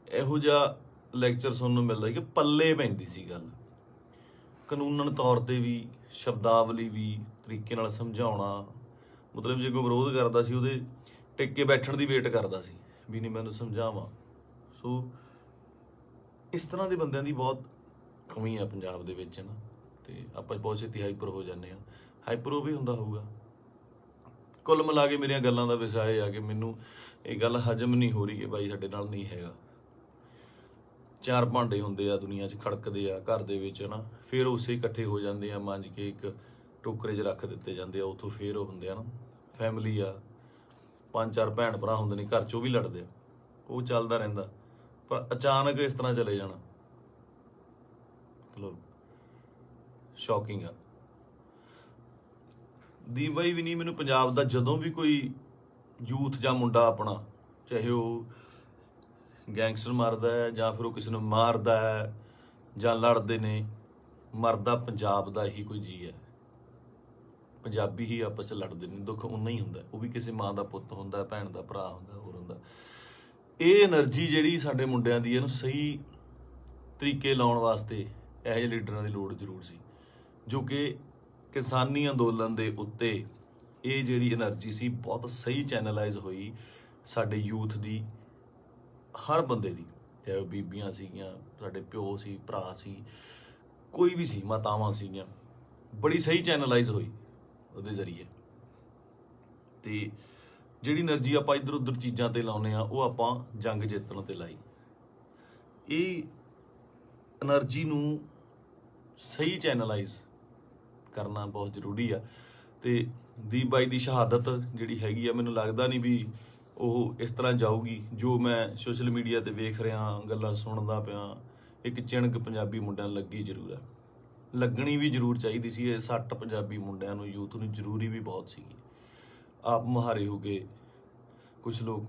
[SPEAKER 1] ਇਹੋ ਜਿਹਾ ਲੈਕਚਰ ਸੁਣਨ ਨੂੰ ਮਿਲਦਾ ਕਿ ਪੱਲੇ ਪੈਂਦੀ ਸੀ ਗੱਲ, ਕਾਨੂੰਨਨ ਤੌਰ ਤੇ ਵੀ, ਸ਼ਬਦਾਵਲੀ ਵੀ, ਤਰੀਕੇ ਨਾਲ ਸਮਝਾਉਣਾ। ਮਤਲਬ ਜੇ ਕੋਈ ਵਿਰੋਧ ਕਰਦਾ ਸੀ ਉਹਦੇ ਟਿਕ ਕੇ ਬੈਠਣ ਦੀ ਵੇਟ ਕਰਦਾ ਸੀ ਵੀ ਨਹੀਂ ਮੈਨੂੰ ਸਮਝਾਵਾਂ। ਸੋ ਇਸ ਤਰ੍ਹਾਂ ਦੇ ਬੰਦਿਆਂ ਦੀ ਬਹੁਤ ਕਮੀ ਆ ਪੰਜਾਬ ਦੇ ਵਿੱਚ, ਨਾ। ਤੇ ਆਪਾਂ ਬਹੁਤ ਛੇਤੀ ਹਾਈਪਰ ਹੋ ਜਾਂਦੇ ਹਾਂ। ਹਾਈਪਰ ਉਹ ਵੀ ਹੁੰਦਾ ਹੋਊਗਾ। ਕੁੱਲ ਮਿਲਾ ਕੇ ਮੇਰੀਆਂ ਗੱਲਾਂ ਦਾ ਵਿਸ਼ਾ ਇਹ ਆ ਕਿ ਮੈਨੂੰ ਇਹ ਗੱਲ ਹਜਮ ਨਹੀਂ ਹੋ ਰਹੀ ਕਿ ਬਾਈ ਸਾਡੇ ਨਾਲ ਨਹੀਂ ਹੈਗਾ। 4 ਭਾਂਡੇ ਹੁੰਦੇ ਆ ਦੁਨੀਆ 'ਚ, ਖੜਕਦੇ ਆ ਘਰ ਦੇ ਵਿੱਚ ਨਾ, ਫਿਰ ਉਸੇ ਇਕੱਠੇ ਹੋ ਜਾਂਦੇ ਆ, ਮਾਂਜ ਕੇ ਇੱਕ ਟੋਕਰੇ 'ਚ ਰੱਖ ਦਿੱਤੇ ਜਾਂਦੇ ਆ, ਉੱਥੋਂ ਫਿਰ ਉਹ ਹੁੰਦੇ ਆ ਨਾ ਫੈਮਿਲੀ ਆ, 5-4 ਭੈਣ ਭਰਾ ਹੁੰਦੇ ਨੇ ਘਰ 'ਚ, ਉਹ ਵੀ ਲੜਦੇ ਆ, ਉਹ ਚੱਲਦਾ ਰਹਿੰਦਾ। ਪਰ ਅਚਾਨਕ ਇਸ ਤਰ੍ਹਾਂ ਚਲੇ ਜਾਣਾ ਮਤਲਬ ਸ਼ੌਕਿੰਗ ਆ। ਦੀਪ ਬਾਈ ਵੀ ਨਹੀਂ, ਮੈਨੂੰ ਪੰਜਾਬ ਦਾ ਜਦੋਂ ਵੀ ਕੋਈ ਯੂਥ ਜਾਂ ਮੁੰਡਾ ਆਪਣਾ, ਚਾਹੇ ਉਹ ਗੈਂਗਸਟਰ ਮਾਰਦਾ ਹੈ ਜਾਂ ਫਿਰ ਉਹ ਕਿਸੇ ਨੂੰ ਮਾਰਦਾ ਹੈ ਜਾਂ ਲੜਦੇ ਨੇ, ਮਰਦਾ ਪੰਜਾਬ ਦਾ ਹੀ ਕੋਈ ਜੀ ਹੈ। ਪੰਜਾਬੀ ਹੀ ਆਪਸ 'ਚ ਲੜਦੇ ਨੇ, ਦੁੱਖ ਉਨਾ ਹੀ ਹੁੰਦਾ, ਉਹ ਵੀ ਕਿਸੇ ਮਾਂ ਦਾ ਪੁੱਤ ਹੁੰਦਾ, ਭੈਣ ਦਾ ਭਰਾ ਹੁੰਦਾ, ਹੋਰ ਹੁੰਦਾ। ਇਹ એનર્ਜੀ ਜਿਹੜੀ ਸਾਡੇ ਮੁੰਡਿਆਂ ਦੀ, ਇਹਨੂੰ ਸਹੀ ਤਰੀਕੇ ਲਾਉਣ ਵਾਸਤੇ ਇਹੋ ਜਿਹੇ ਲੀਡਰਾਂ ਦੀ ਲੋੜ ਜ਼ਰੂਰ ਸੀ, ਜੋ ਕਿ ਕਿਸਾਨੀ ਅੰਦੋਲਨ ਦੇ ਉੱਤੇ ਇਹ ਜਿਹੜੀ એનર્ਜੀ ਸੀ ਬਹੁਤ ਸਹੀ ਚੈਨਲਾਈਜ਼ ਹੋਈ ਸਾਡੇ ਯੂਥ ਦੀ, ਹਰ ਬੰਦੇ ਦੀ, ਚਾਹੇ ਉਹ ਬੀਬੀਆਂ ਸੀਗੀਆਂ, ਸਾਡੇ ਪਿਓ ਸੀ, ਭਰਾ ਸੀ, ਕੋਈ ਵੀ ਸੀ, ਮਾਤਾਵਾਂ ਸੀਗੀਆਂ, ਬੜੀ ਸਹੀ ਚੈਨਲਾਈਜ਼ ਹੋਈ ਉਹਦੇ ਜ਼ਰੀਏ। ਤੇ ਜਿਹੜੀ એનર્ਜੀ ਆਪਾਂ ਇੱਧਰ ਉੱਧਰ ਚੀਜ਼ਾਂ ਤੇ ਲਾਉਂਦੇ ਆ, ਉਹ ਆਪਾਂ ਜੰਗ ਜਿੱਤਣ ਤੇ ਲਾਈ। ਇਹ એનર્ਜੀ ਨੂੰ ਸਹੀ ਚੈਨਲਾਈਜ਼ ਕਰਨਾ ਬਹੁਤ ਜ਼ਰੂਰੀ ਆ। ਤੇ ਦੀਪ ਬਾਈ ਦੀ ਸ਼ਹਾਦਤ ਜਿਹੜੀ ਹੈਗੀ ਆ, ਮੈਨੂੰ ਲੱਗਦਾ ਨਹੀਂ ਵੀ ਉਹ ਇਸ ਤਰ੍ਹਾਂ ਜਾਊਗੀ। ਜੋ ਮੈਂ ਸੋਸ਼ਲ ਮੀਡੀਆ ਤੇ ਵੇਖ ਰਿਹਾ, ਗੱਲਾਂ ਸੁਣਦਾ ਪਿਆ, ਇੱਕ ਚਿਣਕ ਪੰਜਾਬੀ ਮੁੰਡਿਆਂ ਨੂੰ ਲੱਗੀ ਜ਼ਰੂਰ ਆ, ਲੱਗਣੀ ਵੀ ਜ਼ਰੂਰ ਚਾਹੀਦੀ ਸੀ। ਇਹ 60 ਪੰਜਾਬੀ ਮੁੰਡਿਆਂ ਨੂੰ, ਯੂਥ ਨੂੰ ਜ਼ਰੂਰੀ ਵੀ ਬਹੁਤ ਸੀਗੀ। ਆਪ ਮੁਹਾਰੇ ਹੋ ਕੇ ਕੁਝ ਲੋਕ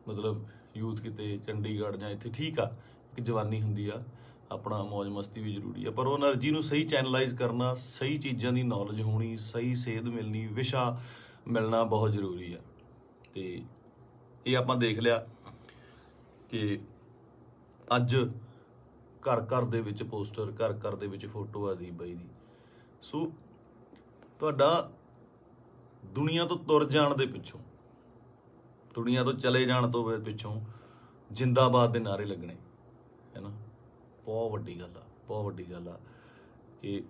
[SPEAKER 1] ਮਤਲਬ ਯੂਥ ਕਿਤੇ ਚੰਡੀਗੜ੍ਹ ਜਾਂ ਇੱਥੇ, ਠੀਕ ਆ, ਇੱਕ ਜਵਾਨੀ ਹੁੰਦੀ ਆ, ਆਪਣਾ ਮੌਜ ਮਸਤੀ ਵੀ ਜ਼ਰੂਰੀ ਆ, ਪਰ ਉਹ એનર્ਜੀ ਨੂੰ ਸਹੀ ਚੈਨਲਾਈਜ਼ ਕਰਨਾ, ਸਹੀ ਚੀਜ਼ਾਂ ਦੀ ਨੌਲੇਜ ਹੋਣੀ, ਸਹੀ ਸੇਧ ਮਿਲਣੀ, ਵਿਸ਼ਾ ਮਿਲਣਾ ਬਹੁਤ ਜ਼ਰੂਰੀ ਆ। ਤੇ ਇਹ ਆਪਾਂ ਦੇਖ ਲਿਆ ਕਿ ਅੱਜ ਘਰ ਘਰ ਦੇ ਵਿੱਚ ਪੋਸਟਰ, ਘਰ ਘਰ ਦੇ ਵਿੱਚ ਫੋਟੋ ਆ ਦੀਪ ਬਾਈ ਦੀ। ਸੋ ਤੁਹਾਡਾ ਦੁਨੀਆ ਤੋਂ ਤੁਰ ਜਾਣ ਦੇ ਪਿੱਛੋਂ, ਦੁਨੀਆ ਤੋਂ ਚਲੇ ਜਾਣ ਤੋਂ ਪਿੱਛੋਂ ਜਿੰਦਾਬਾਦ ਦੇ ਨਾਅਰੇ ਲੱਗਣੇ ਹੈ ਨਾ, ਬਹੁਤ ਵੱਡੀ ਗੱਲ ਆ, ਬਹੁਤ ਵੱਡੀ ਗੱਲ ਆ। ਕਿ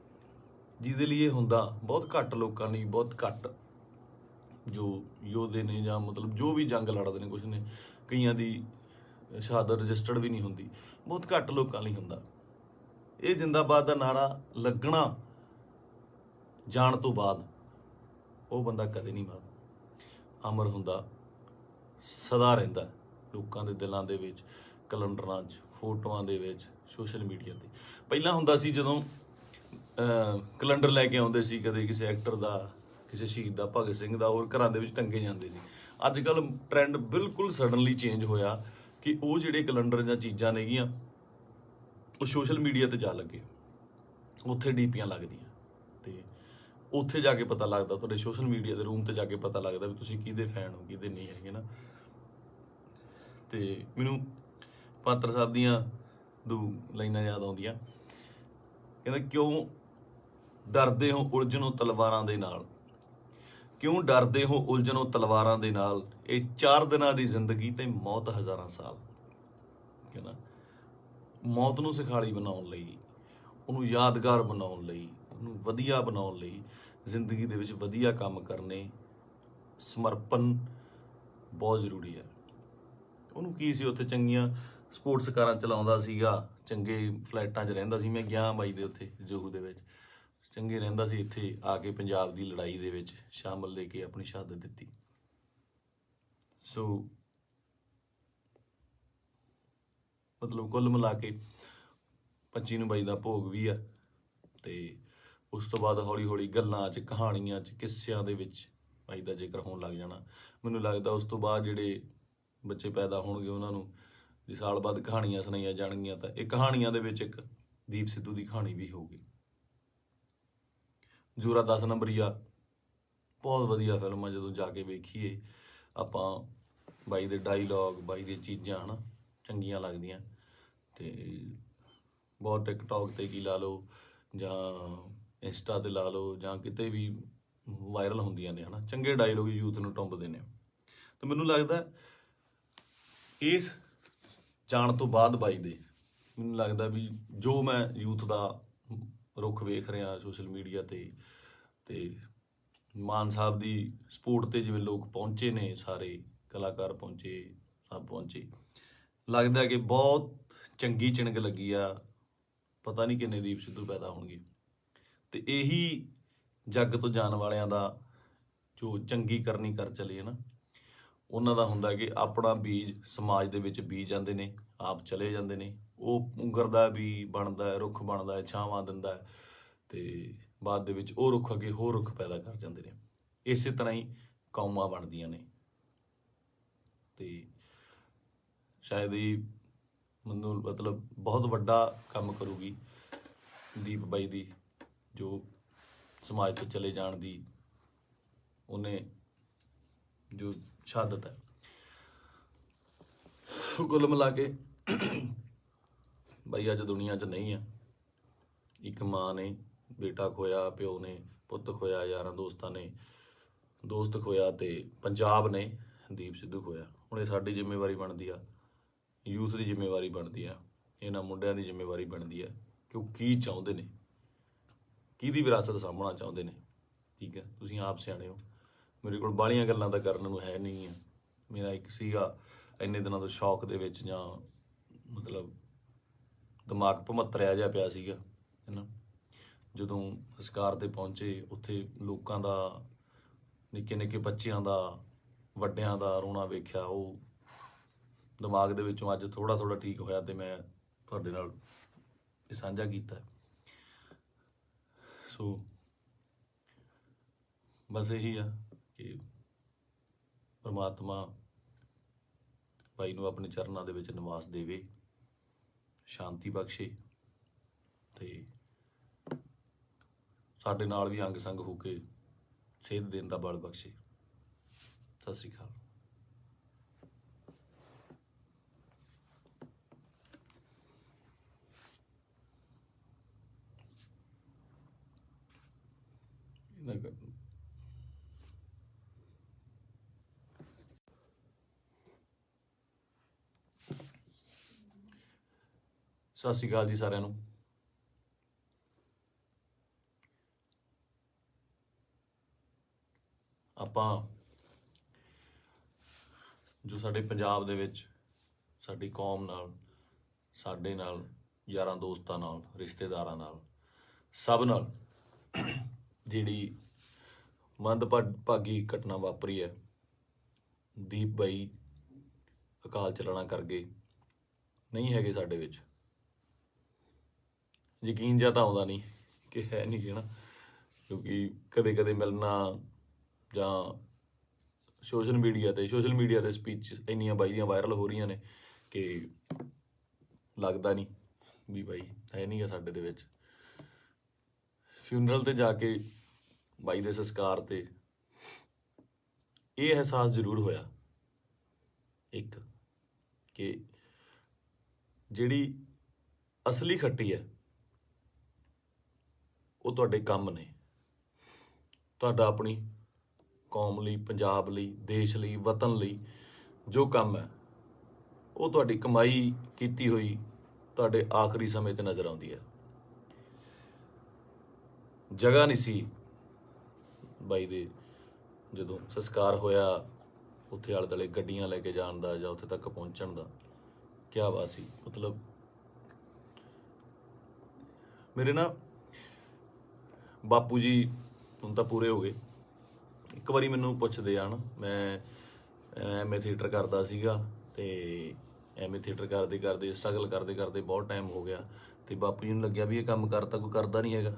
[SPEAKER 1] ਜਿਹਦੇ ਲਈ ਇਹ ਹੁੰਦਾ ਬਹੁਤ ਘੱਟ ਲੋਕਾਂ ਲਈ, ਬਹੁਤ ਘੱਟ ਜੋ ਯੋਧੇ ਨੇ ਜਾਂ ਮਤਲਬ ਜੋ ਵੀ ਜੰਗ ਲੜਦੇ ਨੇ, ਕੁਛ ਨੇ, ਕਈਆਂ ਦੀ ਸ਼ਹਾਦਤ ਰਜਿਸਟਰਡ ਵੀ ਨਹੀਂ ਹੁੰਦੀ, ਬਹੁਤ ਘੱਟ ਲੋਕਾਂ ਲਈ ਹੁੰਦਾ। ਇਹ ਜਿੰਦਾਬਾਦ ਦਾ ਨਾਰਾ ਲੱਗਣਾ ਜਾਣ ਤੋਂ ਬਾਅਦ ਉਹ ਬੰਦਾ ਕਦੇ ਨਹੀਂ ਮਰਦਾ, ਅਮਰ ਹੁੰਦਾ, ਸਦਾ ਰਹਿੰਦਾ ਲੋਕਾਂ ਦੇ ਦਿਲਾਂ ਦੇ ਵਿੱਚ, ਕੈਲੰਡਰਾਂ 'ਚ, ਫੋਟੋਆਂ ਦੇ ਵਿੱਚ, ਸੋਸ਼ਲ ਮੀਡੀਆ ਤੇ। ਪਹਿਲਾਂ ਹੁੰਦਾ ਸੀ ਜਦੋਂ ਕੈਲੰਡਰ ਲੈ ਕੇ ਆਉਂਦੇ ਸੀ, ਕਦੇ ਕਿਸੇ ਐਕਟਰ ਦਾ, ਕਿਸੇ ਸ਼ਹੀਦ ਦਾ, ਭਗਤ ਸਿੰਘ ਦਾ, ਹੋਰ ਘਰਾਂ ਦੇ ਵਿੱਚ ਟੰਗੇ ਜਾਂਦੇ ਸੀ। ਅੱਜ ਕੱਲ੍ਹ ਟ੍ਰੈਂਡ ਬਿਲਕੁਲ ਸਡਨਲੀ ਚੇਂਜ ਹੋਇਆ ਕਿ ਉਹ ਜਿਹੜੇ ਕੈਲੰਡਰ ਜਾਂ ਚੀਜ਼ਾਂ ਨੇਗੀਆਂ, ਉਹ ਸੋਸ਼ਲ ਮੀਡੀਆ ਤੇ ਜਾ ਲੱਗੇ, ਉੱਥੇ ਡੀਪੀਆਂ ਲੱਗਦੀਆਂ, ਤੇ ਉੱਥੇ ਜਾ ਕੇ ਪਤਾ ਲੱਗਦਾ, ਤੁਹਾਡੇ ਸੋਸ਼ਲ ਮੀਡੀਆ ਦੇ ਰੂਮ ਤੇ ਜਾ ਕੇ ਪਤਾ ਲੱਗਦਾ ਵੀ ਤੁਸੀਂ ਕਿਹਦੇ ਫੈਨ ਹੋ, ਕਿਹਦੇ ਨਹੀਂ ਹੈਗੇ ਨਾ। ਤੇ ਮੈਨੂੰ ਪਾਤਰ ਸਾਹਿਬ ਦੀਆਂ 2 ਲਾਈਨਾਂ ਯਾਦ ਆਉਂਦੀਆਂ, ਕਹਿੰਦਾ, ਕਿਉਂ ਡਰਦੇ ਹੋ ਉਲਝਣੋਂ ਤਲਵਾਰਾਂ ਦੇ ਨਾਲ, ਕਿਉਂ ਡਰਦੇ ਹੋ ਉਲਝਣੋਂ ਤਲਵਾਰਾਂ ਦੇ ਨਾਲ, ਇਹ 4 ਦਿਨਾਂ ਦੀ ਜ਼ਿੰਦਗੀ ਤੇ ਮੌਤ ਹਜ਼ਾਰਾਂ ਸਾਲ। ਕਹਿੰਦਾ ਮੌਤ ਨੂੰ ਸਿਖਾਲੀ ਬਣਾਉਣ ਲਈ, ਉਹਨੂੰ ਯਾਦਗਾਰ ਬਣਾਉਣ ਲਈ, ਉਹਨੂੰ ਵਧੀਆ ਬਣਾਉਣ ਲਈ, ਜ਼ਿੰਦਗੀ ਦੇ ਵਿੱਚ ਵਧੀਆ ਕੰਮ ਕਰਨੇ, ਸਮਰਪਣ ਬਹੁਤ ਜ਼ਰੂਰੀ ਹੈ। ਉਹਨੂੰ ਕੀ ਸੀ, ਉੱਥੇ ਚੰਗੀਆਂ ਸਪੋਰਟਸ ਕਾਰਾਂ ਚਲਾਉਂਦਾ ਸੀਗਾ, ਚੰਗੇ ਫਲੈਟਾਂ 'ਚ ਰਹਿੰਦਾ ਸੀ। ਮੈਂ ਗਿਆ ਬਾਈ ਦੇ ਉੱਥੇ ਜੋਹੂ ਦੇ ਵਿੱਚ, ਚੰਗੇ ਰਹਿੰਦਾ ਸੀ। ਇੱਥੇ ਆ ਕੇ ਪੰਜਾਬ ਦੀ ਲੜਾਈ ਦੇ ਵਿੱਚ ਸ਼ਾਮਲ ਲੈ ਕੇ ਆਪਣੀ ਸ਼ਹਾਦਤ ਦਿੱਤੀ। ਸੋ ਮਤਲਬ ਕੁੱਲ ਮਿਲਾ ਕੇ 25 ਨੂੰ ਬਾਈ ਦਾ ਭੋਗ ਵੀ ਆ, ਤੇ ਉਸ ਤੋਂ ਬਾਅਦ ਹੌਲੀ ਹੌਲੀ ਗੱਲਾਂ 'ਚ, ਕਹਾਣੀਆਂ 'ਚ, ਕਿੱਸਿਆਂ ਦੇ ਵਿੱਚ ਬਾਈ ਦਾ ਜ਼ਿਕਰ ਹੋਣ ਲੱਗ ਜਾਣਾ। ਮੈਨੂੰ ਲੱਗਦਾ ਉਸ ਤੋਂ ਬਾਅਦ ਜਿਹੜੇ ਬੱਚੇ ਪੈਦਾ ਹੋਣਗੇ, ਉਹਨਾਂ ਨੂੰ ਜੇ ਸਾਲ ਬਾਅਦ ਕਹਾਣੀਆਂ ਸੁਣਾਈਆਂ ਜਾਣਗੀਆਂ, ਤਾਂ ਇਹ ਕਹਾਣੀਆਂ ਦੇ ਵਿੱਚ ਇੱਕ ਦੀਪ ਸਿੱਧੂ ਦੀ ਕਹਾਣੀ ਵੀ ਹੋਊਗੀ। ਜ਼ੋਰਾ 10 ਨੰਬਰੀਆ ਬਹੁਤ ਵਧੀਆ ਫਿਲਮ ਆ, ਜਦੋਂ ਜਾ ਕੇ ਵੇਖੀਏ ਆਪਾਂ, ਬਾਈ ਦੇ ਡਾਇਲੌਗ, ਬਾਈ ਦੀਆਂ ਚੀਜ਼ਾਂ ਹਨਾ ਚੰਗੀਆਂ ਲੱਗਦੀਆਂ। ਤੇ ਬਹੁਤ ਟਿਕਟੌਕ ਤੇ ਕੀ ਲਾ ਲਓ ਜਾਂ ਇੰਸਟਾ ਤੇ ਲਾ ਲਓ ਜਾਂ ਕਿਤੇ ਵੀ ਵਾਇਰਲ ਹੁੰਦੀਆਂ ਨੇ ਹਨਾ, ਚੰਗੇ ਡਾਇਲੌਗ ਯੂਥ ਨੂੰ ਟੁੰਬਦੇ ਨੇ। ਤੇ ਮੈਨੂੰ ਲੱਗਦਾ ਇਸ ਜਾਣ ਤੋਂ ਬਾਅਦ ਬਾਈ ਦੇ, ਮੈਨੂੰ ਲੱਗਦਾ ਵੀ ਜੋ ਮੈਂ ਯੂਥ ਦਾ ਰੁੱਖ ਵੇਖ ਰਿਹਾ ਸੋਸ਼ਲ ਮੀਡੀਆ ਤੇ ਮਾਨ ਸਾਹਿਬ ਦੀ ਸਪੋਰਟ ਤੇ ਜਿਵੇਂ ਲੋਕ ਪਹੁੰਚੇ ਨੇ, ਸਾਰੇ ਕਲਾਕਾਰ ਪਹੁੰਚੇ, ਸਭ ਪਹੁੰਚੇ, ਲੱਗਦਾ ਕਿ ਬਹੁਤ ਚੰਗੀ ਚਿਣਗ ਲੱਗੀ ਆ। ਪਤਾ ਨਹੀਂ ਕਿੰਨੇ ਦੀਪ ਸਿੱਧੂ ਪੈਦਾ ਹੋਣਗੇ। ਤੇ ਇਹੀ ਜੱਗ ਤੋਂ ਜਾਣ ਵਾਲਿਆਂ ਦਾ ਜੋ ਚੰਗੀ ਕਰਨੀ ਕਰ ਚਲੇ ਨਾ, ਉਹਨਾਂ ਦਾ ਹੁੰਦਾ ਕਿ ਆਪਣਾ ਬੀਜ ਸਮਾਜ ਦੇ ਵਿੱਚ ਬੀਜ ਜਾਂਦੇ ਨੇ, ਆਪ ਚਲੇ ਜਾਂਦੇ ਨੇ। ਉਹ ਪੁੰਗਰਦਾ ਵੀ ਬਣਦਾ, ਰੁੱਖ ਬਣਦਾ, ਛਾਵਾਂ ਦਿੰਦਾ, ਤੇ ਬਾਅਦ ਦੇ ਵਿੱਚ ਉਹ ਰੁੱਖ ਅੱਗੇ ਹੋਰ ਰੁੱਖ ਪੈਦਾ ਕਰ ਜਾਂਦੇ ਨੇ। ਇਸੇ ਤਰ੍ਹਾਂ ਹੀ ਕੌਮਾਂ ਬਣਦੀਆਂ ਨੇ। ਤੇ ਸ਼ਾਇਦ ਇਹ ਮੈਨੂੰ ਮਤਲਬ ਬਹੁਤ ਵੱਡਾ ਕੰਮ ਕਰੂਗੀ ਦੀਪ ਬਾਈ ਦੀ, ਜੋ ਸਮਾਜ ਤੋਂ ਚਲੇ ਜਾਣ ਦੀ ਉਹਨੇ ਜੋ ਸ਼ਹਾਦਤ ਹੈ। ਕੁੱਲ ਮਿਲਾ ਕੇ ਬਾਈ ਅੱਜ ਦੁਨੀਆ 'ਚ ਨਹੀਂ ਆ। ਇੱਕ ਮਾਂ ਨੇ ਬੇਟਾ ਖੋਇਆ, ਪਿਓ ਨੇ ਪੁੱਤ ਖੋਇਆ, ਯਾਰਾਂ ਦੋਸਤਾਂ ਨੇ ਦੋਸਤ ਖੋਇਆ, ਤੇ ਪੰਜਾਬ ਨੇ ਦੀਪ ਸਿੱਧੂ ਖੋਇਆ। ਹੁਣ ਇਹ ਸਾਡੀ ਜ਼ਿੰਮੇਵਾਰੀ ਬਣਦੀ ਆ, ਯੂਥ ਦੀ ਜ਼ਿੰਮੇਵਾਰੀ ਬਣਦੀ ਆ, ਇਹਨਾਂ ਮੁੰਡਿਆਂ ਦੀ ਜ਼ਿੰਮੇਵਾਰੀ ਬਣਦੀ ਆ ਕਿ ਉਹ ਕੀ ਚਾਹੁੰਦੇ ਨੇ, ਕਿਹਦੀ ਵਿਰਾਸਤ ਸਾਂਭਣਾ ਚਾਹੁੰਦੇ ਨੇ। ਠੀਕ ਹੈ, ਤੁਸੀਂ ਆਪ ਸਿਆਣੇ ਹੋ। ਮੇਰੇ ਕੋਲ ਬਾਹਲੀਆਂ ਗੱਲਾਂ ਤਾਂ ਕਰਨ ਨੂੰ ਹੈ ਨਹੀਂ ਆ। ਮੇਰਾ ਇੱਕ ਸੀਗਾ ਇੰਨੇ ਦਿਨਾਂ ਤੋਂ ਸ਼ੌਕ ਦੇ ਵਿੱਚ, ਜਾਂ ਮਤਲਬ ਦਿਮਾਗ ਭਮੱਤਰਿਆ ਜਿਹਾ ਪਿਆ ਸੀਗਾ, ਹੈ ਨਾ। ਜਦੋਂ ਸੰਸਕਾਰ 'ਤੇ ਪਹੁੰਚੇ, ਉੱਥੇ ਲੋਕਾਂ ਦਾ, ਨਿੱਕੇ ਨਿੱਕੇ ਬੱਚਿਆਂ ਦਾ, ਵੱਡਿਆਂ ਦਾ ਰੋਣਾ ਵੇਖਿਆ, ਉਹ ਦਿਮਾਗ ਦੇ ਵਿੱਚੋਂ ਅੱਜ ਥੋੜ੍ਹਾ ਥੋੜ੍ਹਾ ਠੀਕ ਹੋਇਆ, ਤੇ ਮੈਂ ਤੁਹਾਡੇ ਨਾਲ ਇਹ ਸਾਂਝਾ ਕੀਤਾ। ਸੋ ਬਸ ਇਹੀ ਆ ਕਿ ਪਰਮਾਤਮਾ ਭਾਈ ਨੂੰ ਆਪਣੇ ਚਰਨਾਂ ਦੇ ਵਿੱਚ ਨਿਵਾਸ ਦੇਵੇ, ਸ਼ਾਂਤੀ ਬਖਸ਼ੇ, ਤੇ ਸਾਡੇ ਨਾਲ ਵੀ ਅੰਗ ਸੰਗ ਹੋ ਕੇ ਸੇਧ ਦੇਣ ਦਾ ਬਲ ਬਖਸ਼ੇ। ਸਤਿ ਸ਼੍ਰੀ ਅਕਾਲ। ਸਤਿ ਸ਼੍ਰੀ ਅਕਾਲ ਜੀ ਸਾਰਿਆਂ ਨੂੰ। ਆਪਾਂ ਜੋ ਸਾਡੇ ਪੰਜਾਬ ਦੇ ਵਿੱਚ ਸਾਡੀ ਕੌਮ ਨਾਲ, ਸਾਡੇ ਨਾਲ, ਯਾਰਾਂ ਦੋਸਤਾਂ ਨਾਲ, ਰਿਸ਼ਤੇਦਾਰਾਂ ਨਾਲ, ਸਭ ਨਾਲ ਜਿਹੜੀ ਮੰਦਭਾਗੀ ਘਟਨਾ ਵਾਪਰੀ ਹੈ, ਦੀਪ ਬਾਈ ਅਕਾਲ ਚਲਾਣਾ ਕਰ ਗਏ, ਨਹੀਂ ਹੈਗੇ ਸਾਡੇ ਵਿੱਚ। ਯਕੀਨ ਜਿਹਾ ਤਾਂ ਆਉਂਦਾ ਨਹੀਂ ਕਿ ਹੈ ਨਹੀਂ ਗੇ ਨਾ, ਕਿਉਂਕਿ ਕਦੇ ਕਦੇ ਮਿਲਣਾ ਜਾਂ ਸੋਸ਼ਲ ਮੀਡੀਆ ਤੇ ਸਪੀਚ ਇੰਨੀਆਂ ਬਾਈ ਦੀਆਂ ਵਾਇਰਲ ਹੋ ਰਹੀਆਂ ਨੇ ਕਿ ਲੱਗਦਾ ਨਹੀਂ ਵੀ ਬਾਈ ਹੈ ਨਹੀਂ ਗਾ ਸਾਡੇ ਦੇ ਵਿੱਚ। ਫਿਊਨਰਲ ਤੇ ਜਾ ਕੇ ਬਾਈ ਦੇ ਸੰਸਕਾਰ ਤੇ ਇਹ ਅਹਿਸਾਸ ਜ਼ਰੂਰ ਹੋਇਆ ਇੱਕ, ਕਿ ਜਿਹੜੀ ਅਸਲੀ ਖੱਟੀ ਹੈ ਉਹ ਤੁਹਾਡੇ ਕੰਮ ਨੇ। ਤੁਹਾਡਾ ਆਪਣੀ ਕੌਮ ਲਈ, ਪੰਜਾਬ ਲਈ, ਦੇਸ਼ ਲਈ, ਵਤਨ ਲਈ ਜੋ ਕੰਮ ਹੈ, ਉਹ ਤੁਹਾਡੀ ਕਮਾਈ ਕੀਤੀ ਹੋਈ ਤੁਹਾਡੇ ਆਖਰੀ ਸਮੇਂ ਤੇ ਨਜ਼ਰ ਆਉਂਦੀ ਹੈ। ਜਗ੍ਹਾ ਨਹੀਂ ਸੀ ਬਾਈ ਦੇ, ਜਦੋਂ ਸੰਸਕਾਰ ਹੋਇਆ, ਉੱਥੇ ਆਲੇ ਦੁਆਲੇ ਗੱਡੀਆਂ ਲੈ ਕੇ ਜਾਣ ਦਾ ਜਾਂ ਉੱਥੇ ਤੱਕ ਪਹੁੰਚਣ ਦਾ। ਕਿਆ ਬਾਤ ਸੀ। ਮਤਲਬ ਮੇਰੇ ਨਾ ਬਾਪੂ ਜੀ ਹੁਣ ਤਾਂ ਪੂਰੇ ਹੋ ਗਏ। ਇੱਕ ਵਾਰੀ ਮੈਨੂੰ ਪੁੱਛਦੇ ਆ ਨਾ, ਮੈਂ ਐਮਏ ਥੀਏਟਰ ਕਰਦਾ ਸੀਗਾ, ਤੇ ਐਮਏ ਥੀਏਟਰ ਕਰਦੇ ਸਟਰਗਲ ਕਰਦੇ ਬਹੁਤ ਟਾਈਮ ਹੋ ਗਿਆ, ਤੇ ਬਾਪੂ ਜੀ ਨੂੰ ਲੱਗਿਆ ਵੀ ਇਹ ਕੰਮ ਕਰਤਾ ਕੋਈ ਕਰਦਾ ਨਹੀਂ ਹੈਗਾ,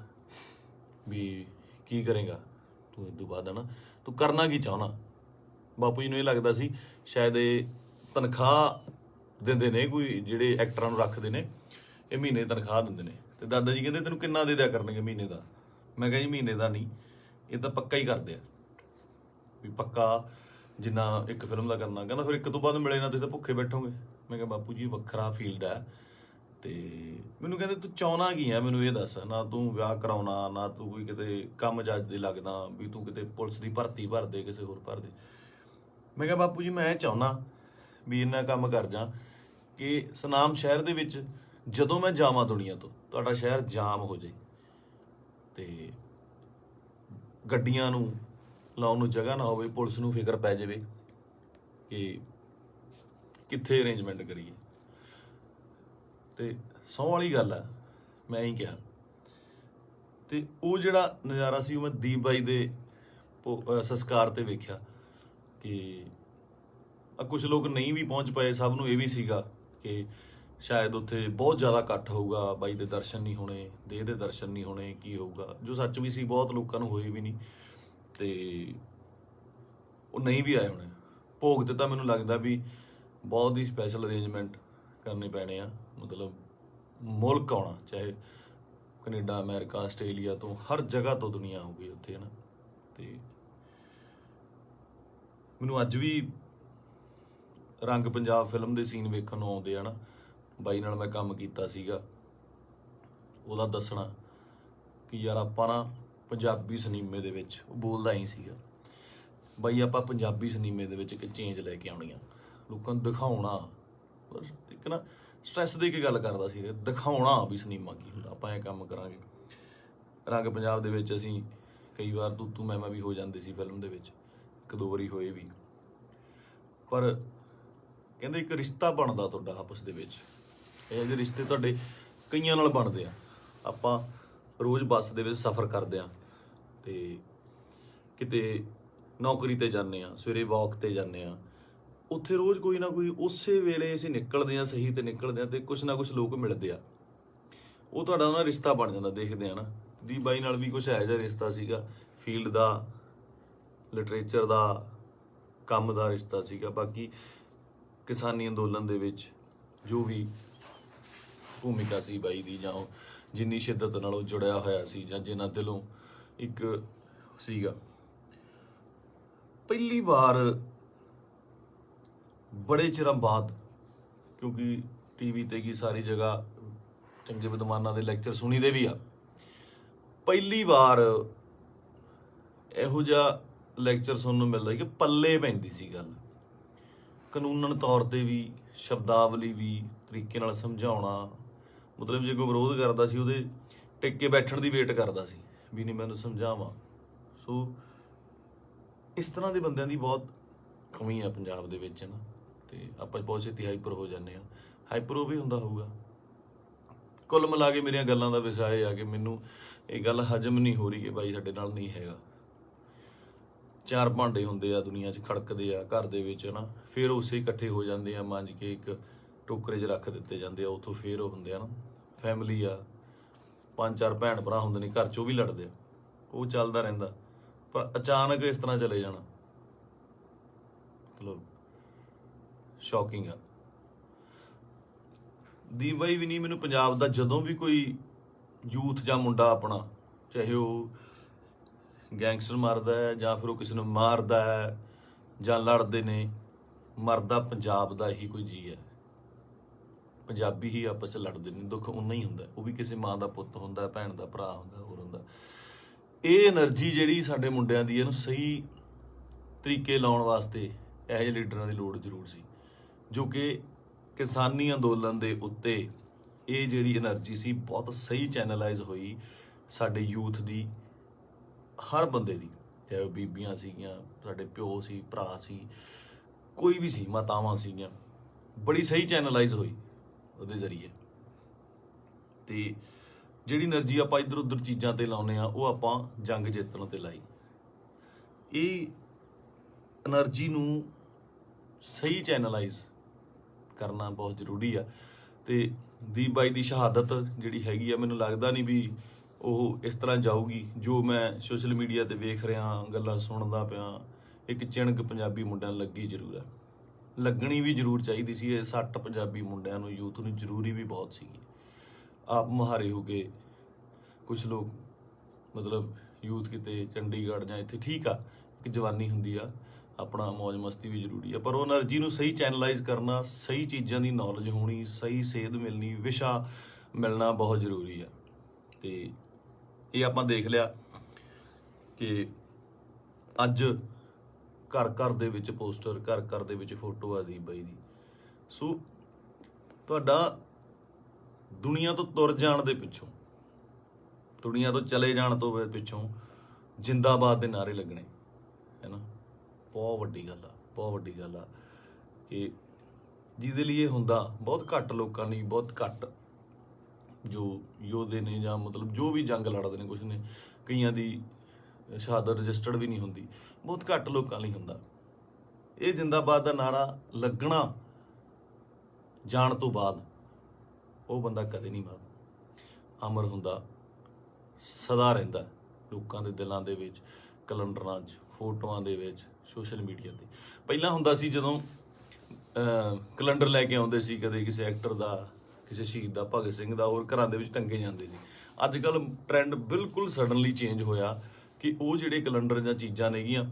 [SPEAKER 1] ਵੀ ਕੀ ਕਰੇਗਾ ਤੂੰ ਇਸ ਤੋਂ ਬਾਅਦ, ਹੈ ਨਾ, ਤੂੰ ਕਰਨਾ ਕੀ ਚਾਹੁੰਦਾ। ਬਾਪੂ ਜੀ ਨੂੰ ਇਹ ਲੱਗਦਾ ਸੀ ਸ਼ਾਇਦ ਇਹ ਤਨਖਾਹ ਦਿੰਦੇ ਨੇ, ਕੋਈ ਜਿਹੜੇ ਐਕਟਰਾਂ ਨੂੰ ਰੱਖਦੇ ਨੇ, ਇਹ ਮਹੀਨੇ ਤਨਖਾਹ ਦਿੰਦੇ ਨੇ। ਤੇ ਦਾਦਾ ਜੀ ਕਹਿੰਦੇ ਤੈਨੂੰ ਕਿੰਨਾ ਦੇ ਦਿਆ ਕਰਨਗੇ ਮਹੀਨੇ ਦਾ। ਮੈਂ ਕਿਹਾ ਜੀ ਮਹੀਨੇ ਦਾ ਨਹੀਂ, ਇਹ ਤਾਂ ਪੱਕਾ ਹੀ ਕਰਦੇ ਆ, ਵੀ ਪੱਕਾ ਜਿੰਨਾ ਇੱਕ ਫਿਲਮ ਦਾ ਕਰਨਾ। ਕਹਿੰਦਾ ਫਿਰ ਇੱਕ ਤੋਂ ਬਾਅਦ ਮਿਲੇ ਨਾ ਤੁਸੀਂ ਤਾਂ ਭੁੱਖੇ ਬੈਠੋਗੇ। ਮੈਂ ਕਿਹਾ ਬਾਪੂ ਜੀ ਵੱਖਰਾ ਫੀਲਡ ਹੈ। ਤੇ ਮੈਨੂੰ ਕਹਿੰਦੇ ਤੂੰ ਚਾਹੁੰਦਾ ਕੀ ਹੈ, ਮੈਨੂੰ ਇਹ ਦੱਸ। ਨਾ ਤੂੰ ਵਿਆਹ ਕਰਾਉਣਾ, ਨਾ ਤੂੰ ਕੋਈ ਕਿਤੇ ਕੰਮ ਜੱਜ ਦੇ ਲੱਗਦਾ, ਵੀ ਤੂੰ ਕਿਤੇ ਪੁਲਿਸ ਦੀ ਭਰਤੀ ਭਰ ਦੇ, ਕਿਸੇ ਹੋਰ ਭਰ ਦੇ। ਮੈਂ ਕਿਹਾ ਬਾਪੂ ਜੀ ਮੈਂ ਚਾਹੁੰਦਾ ਵੀ ਇੰਨਾ ਕੰਮ ਕਰ ਜਾ ਕਿ ਸੁਨਾਮ ਸ਼ਹਿਰ ਦੇ ਵਿੱਚ ਜਦੋਂ ਮੈਂ ਜਾਵਾਂ ਦੁਨੀਆ ਤੋਂ, ਤੁਹਾਡਾ ਸ਼ਹਿਰ ਜਾਮ ਹੋ ਜਾਏ, ਤੇ ਗੱਡੀਆਂ ਨੂੰ ਲਾਉਣ ਨੂੰ ਜਗ੍ਹਾ ਨਾ ਹੋਵੇ, ਪੁਲਿਸ ਨੂੰ ਫਿਕਰ ਪੈ ਜਾਵੇ ਕਿ ਕਿੱਥੇ ਅਰੇਂਜਮੈਂਟ ਕਰੀਏ। ਤੇ ਸਹੁੰ ਵਾਲੀ ਗੱਲ ਆ, ਮੈਂ ਹੀ ਕਿਹਾ। ਤੇ ਉਹ ਜਿਹੜਾ ਨਜ਼ਾਰਾ ਸੀ ਉਹ ਮੈਂ ਦੀਪ ਬਾਈ ਦੇ ਸੰਸਕਾਰ ਤੇ ਵੇਖਿਆ ਕਿ ਕੁਝ ਲੋਕ ਨਹੀਂ ਵੀ ਪਹੁੰਚ ਪਏ। ਸਭ ਨੂੰ ਇਹ ਵੀ ਸੀਗਾ ਕਿ ਸ਼ਾਇਦ ਉੱਥੇ ਬਹੁਤ ਜ਼ਿਆਦਾ ਇਕੱਠ ਹੋਊਗਾ, ਬਾਈ ਦੇ ਦਰਸ਼ਨ ਨਹੀਂ ਹੋਣੇ, ਦੇਹ ਦੇ ਦਰਸ਼ਨ ਨਹੀਂ ਹੋਣੇ, ਕੀ ਹੋਊਗਾ, ਜੋ ਸੱਚ ਵੀ ਸੀ। ਬਹੁਤ ਲੋਕਾਂ ਨੂੰ ਹੋਏ ਵੀ ਨਹੀਂ ਤੇ ਉਹ ਨਹੀਂ ਵੀ ਆਏ ਹੋਣੇ। ਭੋਗ ਤੇ ਤਾਂ ਮੈਨੂੰ ਲੱਗਦਾ ਵੀ ਬਹੁਤ ਹੀ ਸਪੈਸ਼ਲ ਅਰੇਂਜਮੈਂਟ ਕਰਨੇ ਪੈਣੇ ਆ, ਮਤਲਬ ਮੁਲਕ ਆਉਣਾ, ਚਾਹੇ ਕੈਨੇਡਾ, ਅਮਰੀਕਾ, ਆਸਟ੍ਰੇਲੀਆ ਤੋਂ, ਹਰ ਜਗ੍ਹਾ ਤੋਂ ਦੁਨੀਆ ਆਊਗੀ ਉੱਥੇ, ਹੈ ਨਾ। ਤੇ ਮੈਨੂੰ ਅੱਜ ਵੀ ਰੰਗ ਪੰਜਾਬ ਫਿਲਮ ਦੇ ਸੀਨ ਵੇਖਣ ਨੂੰ ਆਉਂਦੇ ਆ ਨਾ। ਬਾਈ ਨਾਲ ਮੈਂ ਕੰਮ ਕੀਤਾ ਸੀਗਾ, ਉਹਦਾ ਦੱਸਣਾ ਕਿ ਯਾਰ ਆਪਾਂ ਨਾ ਪੰਜਾਬੀ ਸਿਨੇਮੇ ਦੇ ਵਿੱਚ, ਉਹ ਬੋਲਦਾ ਹੀ ਸੀਗਾ, ਬਾਈ ਆਪਾਂ ਪੰਜਾਬੀ ਸਿਨੇਮੇ ਦੇ ਵਿੱਚ ਇੱਕ ਚੇਂਜ ਲੈ ਕੇ ਆਉਣੀ ਆ, ਲੋਕਾਂ ਨੂੰ ਦਿਖਾਉਣਾ। ਇੱਕ ਨਾ ਸਟ੍ਰੈਸ ਦੇ ਕੇ ਗੱਲ ਕਰਦਾ ਸੀ, ਦਿਖਾਉਣਾ ਵੀ ਸਿਨੇਮਾ ਕੀ ਹੁੰਦਾ, ਆਪਾਂ ਇਹ ਕੰਮ ਕਰਾਂਗੇ। ਰੰਗ ਪੰਜਾਬ ਦੇ ਵਿੱਚ ਅਸੀਂ ਕਈ ਵਾਰ ਤੂੰ ਮੈਂ ਵੀ ਹੋ ਜਾਂਦੇ ਸੀ ਫਿਲਮ ਦੇ ਵਿੱਚ, ਇੱਕ ਦੋ ਵਾਰੀ ਹੋਏ ਵੀ। ਪਰ ਕਹਿੰਦੇ ਇੱਕ ਰਿਸ਼ਤਾ ਬਣਦਾ ਤੁਹਾਡਾ ਆਪਸ ਦੇ ਵਿੱਚ, ਇਹ ਜਿਹੇ ਰਿਸ਼ਤੇ ਤੁਹਾਡੇ ਕਈਆਂ ਨਾਲ ਬਣਦੇ ਆ। ਆਪਾਂ ਰੋਜ਼ ਬੱਸ ਦੇ ਵਿੱਚ ਸਫ਼ਰ ਕਰਦੇ ਆ ਤੇ ਕਿਤੇ ਨੌਕਰੀ ਤੇ ਜਾਂਦੇ ਆ, ਸਵੇਰੇ ਵਾਕ ਤੇ ਜਾਂਦੇ ਆ, ਉੱਥੇ ਰੋਜ਼ ਕੋਈ ਨਾ ਕੋਈ ਉਸੇ ਵੇਲੇ ਅਸੀਂ ਨਿਕਲਦੇ ਆ, ਸਹੀ ਤੇ ਨਿਕਲਦੇ ਆ ਤੇ ਕੁਛ ਨਾ ਕੁਛ ਲੋਕ ਮਿਲਦੇ ਆ, ਉਹ ਤੁਹਾਡਾ ਉਹਨਾਂ ਰਿਸ਼ਤਾ ਬਣ ਜਾਂਦਾ। ਦੇਖਦੇ ਆ ਨਾ, ਦੀਪ ਬਾਈ ਨਾਲ ਵੀ ਕੁਛ ਇਹੋ ਜਿਹਾ ਰਿਸ਼ਤਾ ਸੀਗਾ, ਫੀਲਡ ਦਾ, ਲਿਟਰੇਚਰ ਦਾ, ਕੰਮ ਦਾ ਰਿਸ਼ਤਾ ਸੀਗਾ। ਬਾਕੀ ਕਿਸਾਨੀ ਅੰਦੋਲਨ ਦੇ ਵਿੱਚ ਜੋ ਵੀ ਭੂਮਿਕਾ ਸੀ ਬਾਈ ਦੀ, ਜਾਂ ਉਹ ਜਿੰਨੀ ਸ਼ਿੱਦਤ ਨਾਲ ਉਹ ਜੁੜਿਆ ਹੋਇਆ ਸੀ, ਜਾਂ ਜਿੰਨਾ ਦਿਲੋਂ ਇੱਕ ਸੀਗਾ। ਪਹਿਲੀ ਵਾਰ ਬੜੇ ਚਿਰਾਂ ਬਾਅਦ, ਕਿਉਂਕਿ ਟੀਵੀ ਤੇ ਕੀ ਸਾਰੀ ਜਗ੍ਹਾ ਚੰਗੇ ਵਿਦਵਾਨਾਂ ਦੇ ਲੈਕਚਰ ਸੁਣੀਦੇ ਵੀ ਆ, ਪਹਿਲੀ ਵਾਰ ਇਹੋ ਜਿਹਾ ਲੈਕਚਰ ਸੁਣਨ ਨੂੰ ਮਿਲਦਾ ਕਿ ਪੱਲੇ ਪੈਂਦੀ ਸੀ ਗੱਲ, ਕਾਨੂੰਨਨ ਤੌਰ ਤੇ ਵੀ, ਸ਼ਬਦਾਵਲੀ ਵੀ, ਤਰੀਕੇ ਨਾਲ ਸਮਝਾਉਣਾ। ਮਤਲਬ ਜੇ ਕੋਈ ਵਿਰੋਧ ਕਰਦਾ ਸੀ, ਉਹਦੇ ਟਿਕ ਕੇ ਬੈਠਣ ਦੀ ਵੇਟ ਕਰਦਾ ਸੀ ਵੀ ਨਹੀਂ ਮੈਨੂੰ ਸਮਝਾਵਾਂ। ਸੋ ਇਸ ਤਰ੍ਹਾਂ ਦੇ ਬੰਦਿਆਂ ਦੀ ਬਹੁਤ ਕਮੀ ਆ ਪੰਜਾਬ ਦੇ ਵਿੱਚ, ਨਾ। ਤੇ ਆਪਾਂ ਬਹੁਤ ਛੇਤੀ ਹਾਈਪਰ ਹੋ ਜਾਂਦੇ ਆ, ਹਾਈਪਰ ਉਹ ਵੀ ਹੁੰਦਾ ਹੋਊਗਾ। ਕੁੱਲ ਮਿਲਾ ਕੇ ਮੇਰੀਆਂ ਗੱਲਾਂ ਦਾ ਵਿਸ਼ਾ ਇਹ ਆ ਕਿ ਮੈਨੂੰ ਇਹ ਗੱਲ ਹਜਮ ਨਹੀਂ ਹੋ ਰਹੀ ਕਿ ਬਾਈ ਸਾਡੇ ਨਾਲ ਨਹੀਂ ਹੈਗਾ। ਚਾਰ ਭਾਂਡੇ ਹੁੰਦੇ ਆ ਦੁਨੀਆ 'ਚ, ਖੜਕਦੇ ਆ ਘਰ ਦੇ ਵਿੱਚ, ਨਾ, ਫਿਰ ਉਸੇ ਇਕੱਠੇ ਹੋ ਜਾਂਦੇ ਆ, ਮਾਂਜ ਕੇ ਇੱਕ ਟੋਕਰੇ 'ਚ ਰੱਖ ਦਿੱਤੇ ਜਾਂਦੇ ਆ, ਉੱਥੋਂ ਫਿਰ ਉਹ ਹੁੰਦੇ ਆ ਨਾ ਫੈਮਿਲੀ ਆ, 5-4 ਭੈਣ ਭਰਾ ਹੁੰਦੇ ਨੇ ਘਰ 'ਚ, ਉਹ ਵੀ ਲੜਦੇ ਆ, ਉਹ ਚੱਲਦਾ ਰਹਿੰਦਾ। ਪਰ ਅਚਾਨਕ ਇਸ ਤਰ੍ਹਾਂ ਚਲੇ ਜਾਣਾ ਮਤਲਬ ਸ਼ੌਕਿੰਗ ਆ। ਦੀਪ ਬਾਈ ਵੀ ਨਹੀਂ, ਮੈਨੂੰ ਪੰਜਾਬ ਦਾ ਜਦੋਂ ਵੀ ਕੋਈ ਯੂਥ ਜਾਂ ਮੁੰਡਾ ਆਪਣਾ, ਚਾਹੇ ਉਹ ਗੈਂਗਸਟਰ ਮਾਰਦਾ ਹੈ ਜਾਂ ਫਿਰ ਉਹ ਕਿਸੇ ਨੂੰ ਮਾਰਦਾ ਹੈ ਜਾਂ ਲੜਦੇ ਨੇ, ਮਰਦਾ ਪੰਜਾਬ ਦਾ ਹੀ ਕੋਈ ਜੀ ਹੈ। ਪੰਜਾਬੀ ਹੀ ਆਪਸ 'ਚ ਲੜਦੇ ਨੇ, ਦੁੱਖ ਉਨਾ ਹੀ ਹੁੰਦਾ, ਉਹ ਵੀ ਕਿਸੇ ਮਾਂ ਦਾ ਪੁੱਤ ਹੁੰਦਾ, ਭੈਣ ਦਾ ਭਰਾ ਹੁੰਦਾ, ਹੋਰ ਹੁੰਦਾ। ਇਹ એનર્ਜੀ ਜਿਹੜੀ ਸਾਡੇ ਮੁੰਡਿਆਂ ਦੀ, ਇਹਨੂੰ ਸਹੀ ਤਰੀਕੇ ਲਾਉਣ ਵਾਸਤੇ ਇਹੋ ਜਿਹੇ ਲੀਡਰਾਂ ਦੀ ਲੋੜ ਜ਼ਰੂਰ ਸੀ, ਜੋ ਕਿ ਕਿਸਾਨੀ ਅੰਦੋਲਨ ਦੇ ਉੱਤੇ ਇਹ ਜਿਹੜੀ એનર્ਜੀ ਸੀ ਬਹੁਤ ਸਹੀ ਚੈਨਲਾਈਜ਼ ਹੋਈ ਸਾਡੇ ਯੂਥ ਦੀ, ਹਰ ਬੰਦੇ ਦੀ, ਚਾਹੇ ਉਹ ਬੀਬੀਆਂ ਸੀਗੀਆਂ, ਸਾਡੇ ਪਿਓ ਸੀ, ਭਰਾ ਸੀ, ਕੋਈ ਵੀ ਸੀ, ਮਾਤਾਵਾਂ ਸੀਗੀਆਂ, ਬੜੀ ਸਹੀ ਚੈਨਲਾਈਜ਼ ਹੋਈ ਉਹਦੇ ਜ਼ਰੀਏ। ਤੇ ਜਿਹੜੀ એનર્ਜੀ ਆਪਾਂ ਇੱਧਰ ਉੱਧਰ ਚੀਜ਼ਾਂ ਤੇ ਲਾਉਂਦੇ ਆ, ਉਹ ਆਪਾਂ ਜੰਗ ਜਿੱਤਣ ਤੇ ਲਾਈ। ਇਹ એનર્ਜੀ ਨੂੰ ਸਹੀ ਚੈਨਲਾਈਜ਼ ਕਰਨਾ ਬਹੁਤ ਜ਼ਰੂਰੀ ਆ। ਤੇ ਦੀਪ ਬਾਈ ਦੀ ਸ਼ਹਾਦਤ ਜਿਹੜੀ ਹੈਗੀ ਆ, ਮੈਨੂੰ ਲੱਗਦਾ ਨਹੀਂ ਵੀ ਉਹ ਇਸ ਤਰ੍ਹਾਂ ਜਾਊਗੀ। ਜੋ ਮੈਂ ਸੋਸ਼ਲ ਮੀਡੀਆ ਤੇ ਵੇਖ ਰਿਹਾ, ਗੱਲਾਂ ਸੁਣਦਾ ਪਿਆ, ਇੱਕ ਚਿਣਕ ਪੰਜਾਬੀ ਮੁੰਡਿਆਂ ਨੂੰ ਲੱਗੀ ਜ਼ਰੂਰ ਆ, ਲੱਗਣੀ ਵੀ ਜ਼ਰੂਰ ਚਾਹੀਦੀ ਸੀ। ਇਹ ਸੱਟ ਪੰਜਾਬੀ ਮੁੰਡਿਆਂ ਨੂੰ, ਯੂਥ ਨੂੰ ਜ਼ਰੂਰੀ ਵੀ ਬਹੁਤ ਸੀਗੀ। ਆਪ ਮੁਹਾਰੇ ਹੋ ਕੇ ਕੁਛ ਲੋਕ, ਮਤਲਬ ਯੂਥ ਕਿਤੇ ਚੰਡੀਗੜ੍ਹ ਜਾਂ ਇੱਥੇ, ਠੀਕ ਆ, ਇੱਕ ਜਵਾਨੀ ਹੁੰਦੀ ਆ, ਆਪਣਾ ਮੌਜ ਮਸਤੀ ਵੀ ਜ਼ਰੂਰੀ ਆ, ਪਰ ਉਹ એનર્ਜੀ ਨੂੰ ਸਹੀ ਚੈਨਲਾਈਜ਼ ਕਰਨਾ, ਸਹੀ ਚੀਜ਼ਾਂ ਦੀ ਨੌਲੇਜ ਹੋਣੀ, ਸਹੀ ਸੇਧ ਮਿਲਣੀ, ਵਿਸ਼ਾ ਮਿਲਣਾ ਬਹੁਤ ਜ਼ਰੂਰੀ ਆ। ਤੇ ਇਹ ਆਪਾਂ ਦੇਖ ਲਿਆ ਕਿ ਅੱਜ ਘਰ ਘਰ ਦੇ ਵਿੱਚ ਪੋਸਟਰ, ਘਰ ਘਰ ਦੇ ਵਿੱਚ ਫੋਟੋ ਆ ਦੀਪ ਬਾਈ ਦੀ। ਸੋ ਤੁਹਾਡਾ ਦੁਨੀਆ ਤੋਂ ਤੁਰ ਜਾਣ ਦੇ ਪਿੱਛੋਂ ਦੁਨੀਆ ਤੋਂ ਚਲੇ ਜਾਣ ਤੋਂ ਪਿੱਛੋਂ ਜਿੰਦਾਬਾਦ ਦੇ ਨਾਅਰੇ ਲੱਗਣੇ, ਹੈ ਨਾ। ਬਹੁਤ ਵੱਡੀ ਗੱਲ ਆ, ਬਹੁਤ ਵੱਡੀ ਗੱਲ ਆ ਕਿ ਜਿਹਦੇ ਲਈ ਇਹ ਹੁੰਦਾ ਬਹੁਤ ਘੱਟ ਲੋਕਾਂ ਲਈ, ਬਹੁਤ ਘੱਟ ਜੋ ਯੋਧੇ ਨੇ ਜਾਂ ਮਤਲਬ ਜੋ ਵੀ ਜੰਗ ਲੜਦੇ ਨੇ, ਕੁਛ ਨੇ ਕਈਆਂ ਦੀ ਸ਼ਹਾਦਤ ਰਜਿਸਟਰਡ ਵੀ ਨਹੀਂ ਹੁੰਦੀ, ਬਹੁਤ ਘੱਟ ਲੋਕਾਂ ਲਈ ਹੁੰਦਾ। ਇਹ ਜਿੰਦਾਬਾਦ ਦਾ ਨਾਰਾ ਲੱਗਣਾ ਜਾਣ ਤੋਂ ਬਾਅਦ ਉਹ ਬੰਦਾ ਕਦੇ ਨਹੀਂ ਮਰਦਾ, ਅਮਰ ਹੁੰਦਾ, ਸਦਾ ਰਹਿੰਦਾ ਲੋਕਾਂ ਦੇ ਦਿਲਾਂ ਦੇ ਵਿੱਚ, ਕੈਲੰਡਰਾਂ 'ਚ, ਫੋਟੋਆਂ ਦੇ ਵਿੱਚ, ਸੋਸ਼ਲ ਮੀਡੀਆ 'ਤੇ। ਪਹਿਲਾਂ ਹੁੰਦਾ ਸੀ ਜਦੋਂ ਕੈਲੰਡਰ ਲੈ ਕੇ ਆਉਂਦੇ ਸੀ, ਕਦੇ ਕਿਸੇ ਐਕਟਰ ਦਾ, ਕਿਸੇ ਸ਼ਹੀਦ ਦਾ, ਭਗਤ ਸਿੰਘ ਦਾ, ਹੋਰ ਘਰਾਂ ਦੇ ਵਿੱਚ ਟੰਗੇ ਜਾਂਦੇ ਸੀ। ਅੱਜ ਕੱਲ੍ਹ ਟਰੈਂਡ ਬਿਲਕੁਲ ਸਡਨਲੀ ਚੇਂਜ ਹੋਇਆ ਕਿ ਉਹ ਜਿਹੜੇ ਕੈਲੰਡਰ ਜਾਂ ਚੀਜ਼ਾਂ ਨੇਗੀਆਂ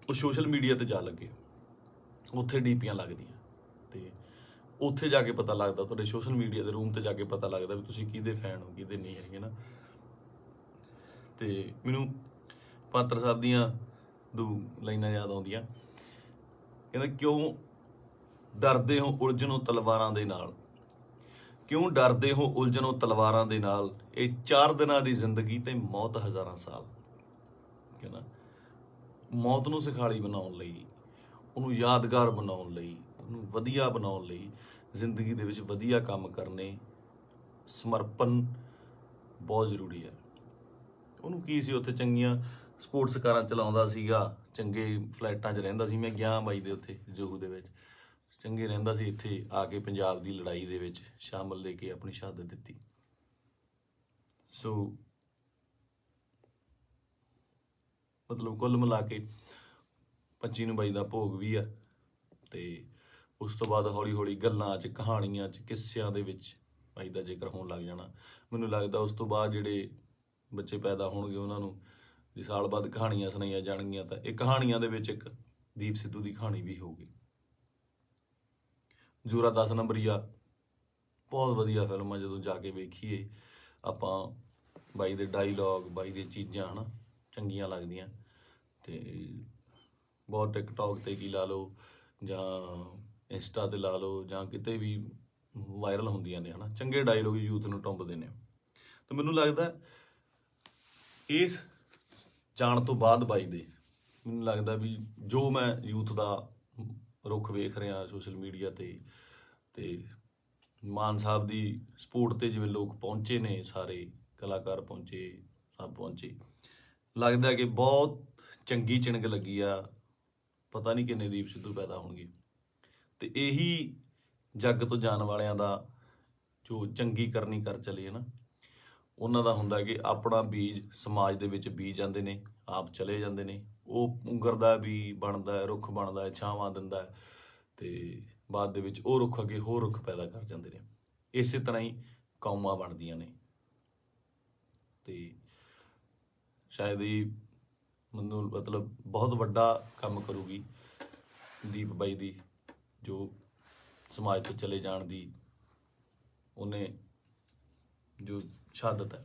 [SPEAKER 1] ਉਹ ਸੋਸ਼ਲ ਮੀਡੀਆ ਤੇ ਜਾ ਲੱਗੇ, ਉੱਥੇ ਡੀਪੀਆਂ ਲੱਗਦੀਆਂ ਤੇ ਉੱਥੇ ਜਾ ਕੇ ਪਤਾ ਲੱਗਦਾ, ਤੁਹਾਡੇ ਸੋਸ਼ਲ ਮੀਡੀਆ ਦੇ ਰੂਮ ਤੇ ਜਾ ਕੇ ਪਤਾ ਲੱਗਦਾ ਵੀ ਤੁਸੀਂ ਕਿਹਦੇ ਫੈਨ ਹੋ, ਕਿਹਦੇ ਨਹੀਂ ਹੈਗੇ ਨਾ। ਤੇ ਮੈਨੂੰ ਪਾਤਰ ਸਾਹਿਬ ਦੀਆਂ ਦੋ ਲਾਈਨਾਂ ਯਾਦ ਆਉਂਦੀਆਂ, ਕਹਿੰਦਾ ਕਿਉਂ ਡਰਦੇ ਹੋ ਉਲਝਣੋਂ ਤਲਵਾਰਾਂ ਦੇ ਨਾਲ, ਕਿਉਂ ਡਰਦੇ ਹੋ ਉਲਝਣੋਂ ਤਲਵਾਰਾਂ ਦੇ ਨਾਲ, ਇਹ 4 ਦਿਨਾਂ ਦੀ ਜ਼ਿੰਦਗੀ ਤੇ ਮੌਤ ਹਜ਼ਾਰਾਂ ਸਾਲ। ਕਹਿੰਦਾ ਮੌਤ ਨੂੰ ਸਿਖਾਲੀ ਬਣਾਉਣ ਲਈ, ਉਹਨੂੰ ਯਾਦਗਾਰ ਬਣਾਉਣ ਲਈ, ਉਹਨੂੰ ਵਧੀਆ ਬਣਾਉਣ ਲਈ ਜ਼ਿੰਦਗੀ ਦੇ ਵਿੱਚ ਵਧੀਆ ਕੰਮ ਕਰਨੇ, ਸਮਰਪਣ ਬਹੁਤ ਜ਼ਰੂਰੀ ਹੈ। ਉਹਨੂੰ ਕੀ ਸੀ, ਉੱਥੇ ਚੰਗੀਆਂ ਸਪੋਰਟਸ ਕਾਰਾਂ ਚਲਾਉਂਦਾ ਸੀਗਾ, ਚੰਗੇ ਫਲੈਟਾਂ 'ਚ ਰਹਿੰਦਾ ਸੀ। ਮੈਂ ਗਿਆ ਬਾਈ ਦੇ ਉੱਥੇ ਜੋਹੂ ਦੇ ਵਿੱਚ, ਚੰਗੇ ਰਹਿੰਦਾ ਸੀ। ਇੱਥੇ ਆ ਕੇ ਪੰਜਾਬ ਦੀ ਲੜਾਈ ਦੇ ਵਿੱਚ ਸ਼ਾਮਲ ਲੈ ਕੇ ਆਪਣੀ ਸ਼ਹਾਦਤ ਦਿੱਤੀ। ਸੋ ਮਤਲਬ ਕੁੱਲ ਮਿਲਾ ਕੇ 25 ਨੂੰ ਬਾਈ ਦਾ ਭੋਗ ਵੀ ਆ, ਤੇ ਉਸ ਤੋਂ ਬਾਅਦ ਹੌਲੀ ਹੌਲੀ ਗੱਲਾਂ 'ਚ, ਕਹਾਣੀਆਂ 'ਚ, ਕਿੱਸਿਆਂ ਦੇ ਵਿੱਚ ਬਾਈ ਦਾ ਜ਼ਿਕਰ ਹੋਣ ਲੱਗ ਜਾਣਾ। ਮੈਨੂੰ ਲੱਗਦਾ ਉਸ ਤੋਂ ਬਾਅਦ ਜਿਹੜੇ ਬੱਚੇ ਪੈਦਾ ਹੋਣਗੇ ਉਹਨਾਂ ਨੂੰ ਜੇ ਸਾਲ ਬਾਅਦ ਕਹਾਣੀਆਂ ਸੁਣਾਈਆਂ ਜਾਣਗੀਆਂ ਤਾਂ ਇਹ ਕਹਾਣੀਆਂ ਦੇ ਵਿੱਚ ਇੱਕ ਦੀਪ ਸਿੱਧੂ ਦੀ ਕਹਾਣੀ ਵੀ ਹੋਊਗੀ। ਜ਼ੋਰਾ 10 ਨੰਬਰੀਆ ਬਹੁਤ ਵਧੀਆ ਫਿਲਮ ਆ, ਜਦੋਂ ਜਾ ਕੇ ਵੇਖੀਏ ਆਪਾਂ, ਬਾਈ ਦੇ ਡਾਇਲੋਗ, ਬਾਈ ਦੀਆਂ ਚੀਜ਼ਾਂ ਹੈ ਨਾ ਚੰਗੀਆਂ ਲੱਗਦੀਆਂ। ਤੇ ਬਹੁਤ ਟਿਕਟੋਕ ਤੇ ਕੀ ਲਾ ਲਓ ਜਾਂ ਇੰਸਟਾ ਤੇ ਲਾ ਲਓ ਜਾਂ ਕਿਤੇ ਵੀ ਵਾਇਰਲ ਹੁੰਦੀਆਂ ਨੇ, ਹੈ ਨਾ, ਚੰਗੇ ਡਾਇਲੋਗ ਯੂਥ ਨੂੰ ਟੁੰਬਦੇ ਨੇ। ਤਾਂ ਮੈਨੂੰ ਲੱਗਦਾ ਇਸ ਜਾਣ ਤੋਂ ਬਾਅਦ ਬਾਈ ਦੇ, ਮੈਨੂੰ ਲੱਗਦਾ ਵੀ ਜੋ ਮੈਂ ਯੂਥ ਦਾ ਰੁੱਖ ਵੇਖ ਰਿਹਾ ਸੋਸ਼ਲ ਮੀਡੀਆ ਤੇ ਮਾਨ ਸਾਹਿਬ ਦੀ ਸਪੋਰਟ ਤੇ ਜਿਵੇਂ ਲੋਕ ਪਹੁੰਚੇ ਨੇ, ਸਾਰੇ ਕਲਾਕਾਰ ਪਹੁੰਚੇ, ਸਭ ਪਹੁੰਚੇ, ਲੱਗਦਾ ਕਿ ਬਹੁਤ ਚੰਗੀ ਚਿਣਗ ਲੱਗੀ ਆ। ਪਤਾ ਨਹੀਂ ਕਿੰਨੇ ਦੀਪ ਸਿੱਧੂ ਪੈਦਾ ਹੋਣਗੇ। ਤੇ ਇਹੀ ਜੱਗ ਤੋਂ ਜਾਣ ਵਾਲਿਆਂ ਦਾ ਜੋ ਚੰਗੀ ਕਰਨੀ ਕਰ ਚਲੇ ਹੈ ਨਾ, ਉਹਨਾਂ ਦਾ ਹੁੰਦਾ ਕਿ ਆਪਣਾ ਬੀਜ ਸਮਾਜ ਦੇ ਵਿੱਚ ਬੀਜ ਜਾਂਦੇ ਨੇ, ਆਪ ਚਲੇ ਜਾਂਦੇ ਨੇ, ਉਹ ਪੁੰਗਰਦਾ ਵੀ ਬਣਦਾ ਹੈ, ਰੁੱਖ ਬਣਦਾ ਹੈ, ਛਾਵਾਂ ਦਿੰਦਾ ਹੈ, ਤੇ ਬਾਅਦ ਦੇ ਵਿੱਚ ਉਹ ਰੁੱਖ ਅੱਗੇ ਹੋਰ ਰੁੱਖ ਪੈਦਾ ਕਰ ਜਾਂਦੇ ਨੇ। ਇਸੇ ਤਰ੍ਹਾਂ ਹੀ ਕੌਮਾਂ ਬਣਦੀਆਂ ਨੇ। ਤੇ ਸ਼ਾਇਦ ਇਹ ਮੈਨੂੰ ਮਤਲਬ ਬਹੁਤ ਵੱਡਾ ਕੰਮ ਕਰੂਗੀ ਦੀਪ ਬਾਈ ਦੀ, ਜੋ ਸਮਾਜ ਤੋਂ ਚਲੇ ਜਾਣ ਦੀ ਉਹਨੇ ਜੋ ਸ਼ਹਾਦਤ ਹੈ।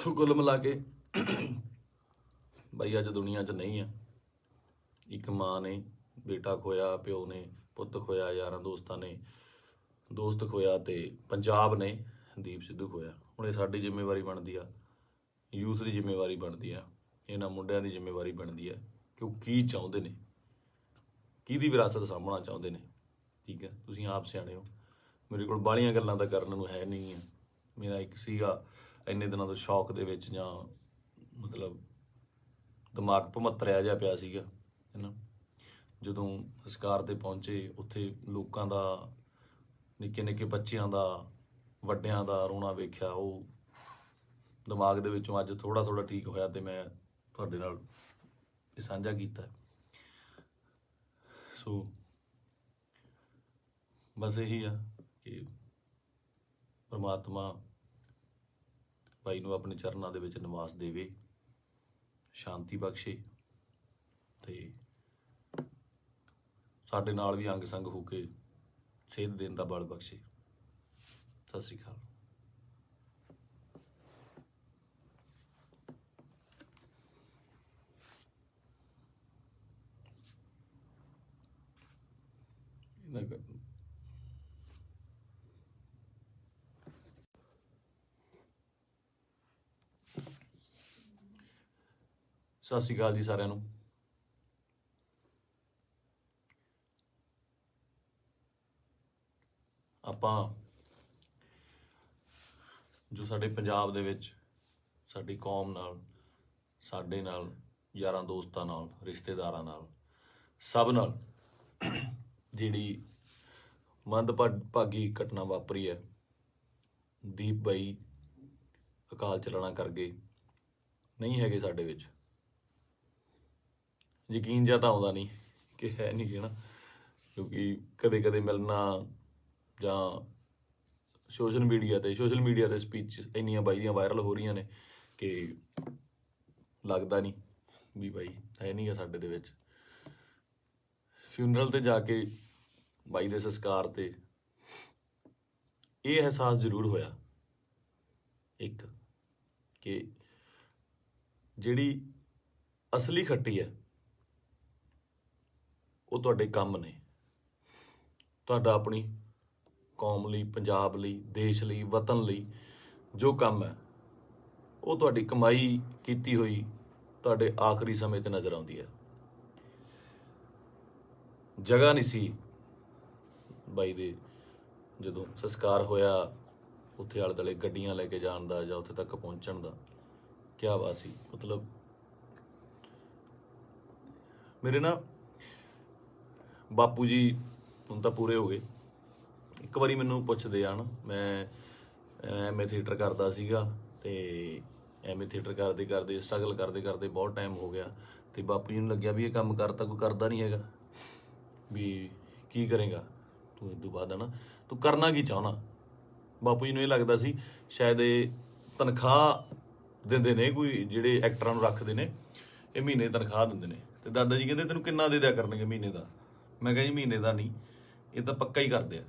[SPEAKER 1] ਕੁੱਲ ਮਿਲਾ ਕੇ ਬਾਈ ਅੱਜ ਦੁਨੀਆ 'ਚ ਨਹੀਂ ਆ। ਇੱਕ ਮਾਂ ਨੇ ਬੇਟਾ ਖੋਇਆ, ਪਿਓ ਨੇ ਪੁੱਤ ਖੋਇਆ, ਯਾਰਾਂ ਦੋਸਤਾਂ ਨੇ ਦੋਸਤ ਖੋਇਆ, ਤੇ ਪੰਜਾਬ ਨੇ ਦੀਪ ਸਿੱਧੂ ਖੋਇਆ। ਹੁਣ ਇਹ ਸਾਡੀ ਜ਼ਿੰਮੇਵਾਰੀ ਬਣਦੀ ਆ, ਯੂਥ ਦੀ ਜ਼ਿੰਮੇਵਾਰੀ ਬਣਦੀ ਆ, ਇਹਨਾਂ ਮੁੰਡਿਆਂ ਦੀ ਜ਼ਿੰਮੇਵਾਰੀ ਬਣਦੀ ਆ ਕਿ ਉਹ ਕੀ ਚਾਹੁੰਦੇ ਨੇ, ਕਿਹਦੀ ਵਿਰਾਸਤ ਸਾਂਭਣਾ ਚਾਹੁੰਦੇ ਨੇ। ਠੀਕ ਹੈ, ਤੁਸੀਂ ਆਪ ਸਿਆਣੇ ਹੋ। ਮੇਰੇ ਕੋਲ ਬਾਹਲੀਆਂ ਗੱਲਾਂ ਤਾਂ ਕਰਨ ਨੂੰ ਹੈ ਨਹੀਂ ਆ। ਮੇਰਾ ਇੱਕ ਸੀਗਾ ਇੰਨੇ ਦਿਨਾਂ ਤੋਂ ਸ਼ੌਕ ਦੇ ਵਿੱਚ, ਜਾਂ ਮਤਲਬ ਦਿਮਾਗ ਭਮੱਤਰਿਆ ਜਿਹਾ ਪਿਆ ਸੀਗਾ, ਹੈ ਨਾ। ਜਦੋਂ ਸੰਸਕਾਰ 'ਤੇ ਪਹੁੰਚੇ, ਉੱਥੇ ਲੋਕਾਂ ਦਾ, ਨਿੱਕੇ ਨਿੱਕੇ ਬੱਚਿਆਂ ਦਾ, ਵੱਡਿਆਂ ਦਾ ਰੋਣਾ ਵੇਖਿਆ, ਉਹ ਦਿਮਾਗ ਦੇ ਵਿੱਚੋਂ ਅੱਜ ਥੋੜ੍ਹਾ ਥੋੜ੍ਹਾ ਠੀਕ ਹੋਇਆ, ਤੇ ਮੈਂ ਤੁਹਾਡੇ ਨਾਲ ਇਹ ਸਾਂਝਾ ਕੀਤਾ। ਸੋ ਬਸ ਇਹੀ ਆ ਕਿ ਪਰਮਾਤਮਾ ਬਾਈ ਨੂੰ ਆਪਣੇ ਚਰਨਾਂ ਦੇ ਵਿੱਚ ਨਿਵਾਸ ਦੇਵੇ, ਸ਼ਾਂਤੀ ਬਖਸ਼ੇ, ਤੇ ਸਾਡੇ ਨਾਲ ਵੀ ਅੰਗ ਸੰਗ ਹੋ ਕੇ ਸੇਧ ਦੇਣ ਦਾ ਬਲ ਬਖਸ਼ੇ। ਸਤਿ ਸ਼੍ਰੀ ਅਕਾਲ। ਸਤਿ ਸ਼੍ਰੀ ਅਕਾਲ ਜੀ ਸਾਰਿਆਂ ਨੂੰ। ਆਪਾਂ ਜੋ ਸਾਡੇ ਪੰਜਾਬ ਦੇ ਵਿੱਚ ਸਾਡੀ ਕੌਮ ਨਾਲ, ਸਾਡੇ ਨਾਲ, ਯਾਰਾਂ ਦੋਸਤਾਂ ਨਾਲ, ਰਿਸ਼ਤੇਦਾਰਾਂ ਨਾਲ, ਸਭ ਨਾਲ ਜਿਹੜੀ ਮੰਦਭਾਗੀ ਘਟਨਾ ਵਾਪਰੀ ਹੈ, ਦੀਪ ਬਾਈ ਅਕਾਲ ਚਲਾਣਾ ਕਰ ਗਏ, ਨਹੀਂ ਹੈਗੇ ਸਾਡੇ ਵਿੱਚ। ਯਕੀਨ ਜਿਹਾ ਤਾਂ ਆਉਂਦਾ ਨਹੀਂ ਕਿ ਹੈ ਨਹੀਂ ਗੇ ਨਾ, ਕਿਉਂਕਿ ਕਦੇ ਕਦੇ ਮਿਲਣਾ ਜਾਂ ਸੋਸ਼ਲ ਮੀਡੀਆ ਤੇ ਸਪੀਚ ਇੰਨੀਆਂ ਬਾਈ ਦੀਆਂ ਵਾਇਰਲ ਹੋ ਰਹੀਆਂ ਨੇ ਕਿ ਲੱਗਦਾ ਨਹੀਂ ਵੀ ਬਾਈ ਹੈ ਨਹੀਂ ਗਾ ਸਾਡੇ ਦੇ ਵਿੱਚ। ਫਿਊਨਰਲ ਤੇ ਜਾ ਕੇ ਬਾਈ ਦੇ ਸੰਸਕਾਰ ਤੇ ਇਹ ਅਹਿਸਾਸ ਜ਼ਰੂਰ ਹੋਇਆ ਇੱਕ, ਕਿ ਜਿਹੜੀ ਅਸਲੀ ਖੱਟੀ ਹੈ ਉਹ ਤੁਹਾਡੇ ਕੰਮ ਨੇ। ਤੁਹਾਡਾ ਆਪਣੀ ਕੌਮ ਲਈ, ਪੰਜਾਬ ਲਈ, ਦੇਸ਼ ਲਈ, ਵਤਨ ਲਈ ਜੋ ਕੰਮ ਹੈ ਉਹ ਤੁਹਾਡੀ ਕਮਾਈ ਕੀਤੀ ਹੋਈ ਤੁਹਾਡੇ ਆਖਰੀ ਸਮੇਂ ਤੇ ਨਜ਼ਰ ਆਉਂਦੀ ਹੈ। ਜਗ੍ਹਾ ਨਹੀਂ ਸੀ ਬਾਈ ਦੇ ਜਦੋਂ ਸੰਸਕਾਰ ਹੋਇਆ, ਉੱਥੇ ਆਲੇ ਦੁਆਲੇ ਗੱਡੀਆਂ ਲੈ ਕੇ ਜਾਣ ਦਾ ਜਾਂ ਉੱਥੇ ਤੱਕ ਪਹੁੰਚਣ ਦਾ। ਕਿਆ ਬਾਤ ਸੀ। ਮਤਲਬ ਮੇਰੇ ਨਾ ਬਾਪੂ ਜੀ ਹੁਣ ਤਾਂ ਪੂਰੇ ਹੋ ਗਏ। ਇੱਕ ਵਾਰੀ ਮੈਨੂੰ ਪੁੱਛਦੇ ਆ ਨਾ, ਮੈਂ ਐਮਏ ਥੀਏਟਰ ਕਰਦਾ ਸੀਗਾ ਤੇ ਐਮਏ ਥੀਏਟਰ ਕਰਦੇ ਸਟਰਗਲ ਕਰਦੇ ਬਹੁਤ ਟਾਈਮ ਹੋ ਗਿਆ ਤੇ ਬਾਪੂ ਜੀ ਨੂੰ ਲੱਗਿਆ ਵੀ ਇਹ ਕੰਮ ਕਰਤਾ ਕੋਈ ਕਰਦਾ ਨਹੀਂ ਹੈਗਾ, ਵੀ ਕੀ ਕਰੇਗਾ ਤੂੰ ਇਸ ਤੋਂ ਬਾਅਦ, ਨਾ ਤੂੰ ਕਰਨਾ ਕੀ ਚਾਹੁੰਦਾ। ਬਾਪੂ ਜੀ ਨੂੰ ਇਹ ਲੱਗਦਾ ਸੀ ਸ਼ਾਇਦ ਇਹ ਤਨਖਾਹ ਦਿੰਦੇ ਨੇ, ਕੋਈ ਜਿਹੜੇ ਐਕਟਰਾਂ ਨੂੰ ਰੱਖਦੇ ਨੇ ਇਹ ਮਹੀਨੇ ਦੀ ਤਨਖਾਹ ਦਿੰਦੇ ਨੇ। ਤੇ ਦਾਦਾ ਜੀ ਕਹਿੰਦੇ ਤੈਨੂੰ ਕਿੰਨਾ ਦੇ ਦਿਆ ਕਰਨਗੇ ਮਹੀਨੇ ਦਾ। ਮੈਂ ਕਿਹਾ ਜੀ ਮਹੀਨੇ ਦਾ ਨਹੀਂ, ਇਹ ਤਾਂ ਪੱਕਾ ਹੀ ਕਰਦੇ ਆ,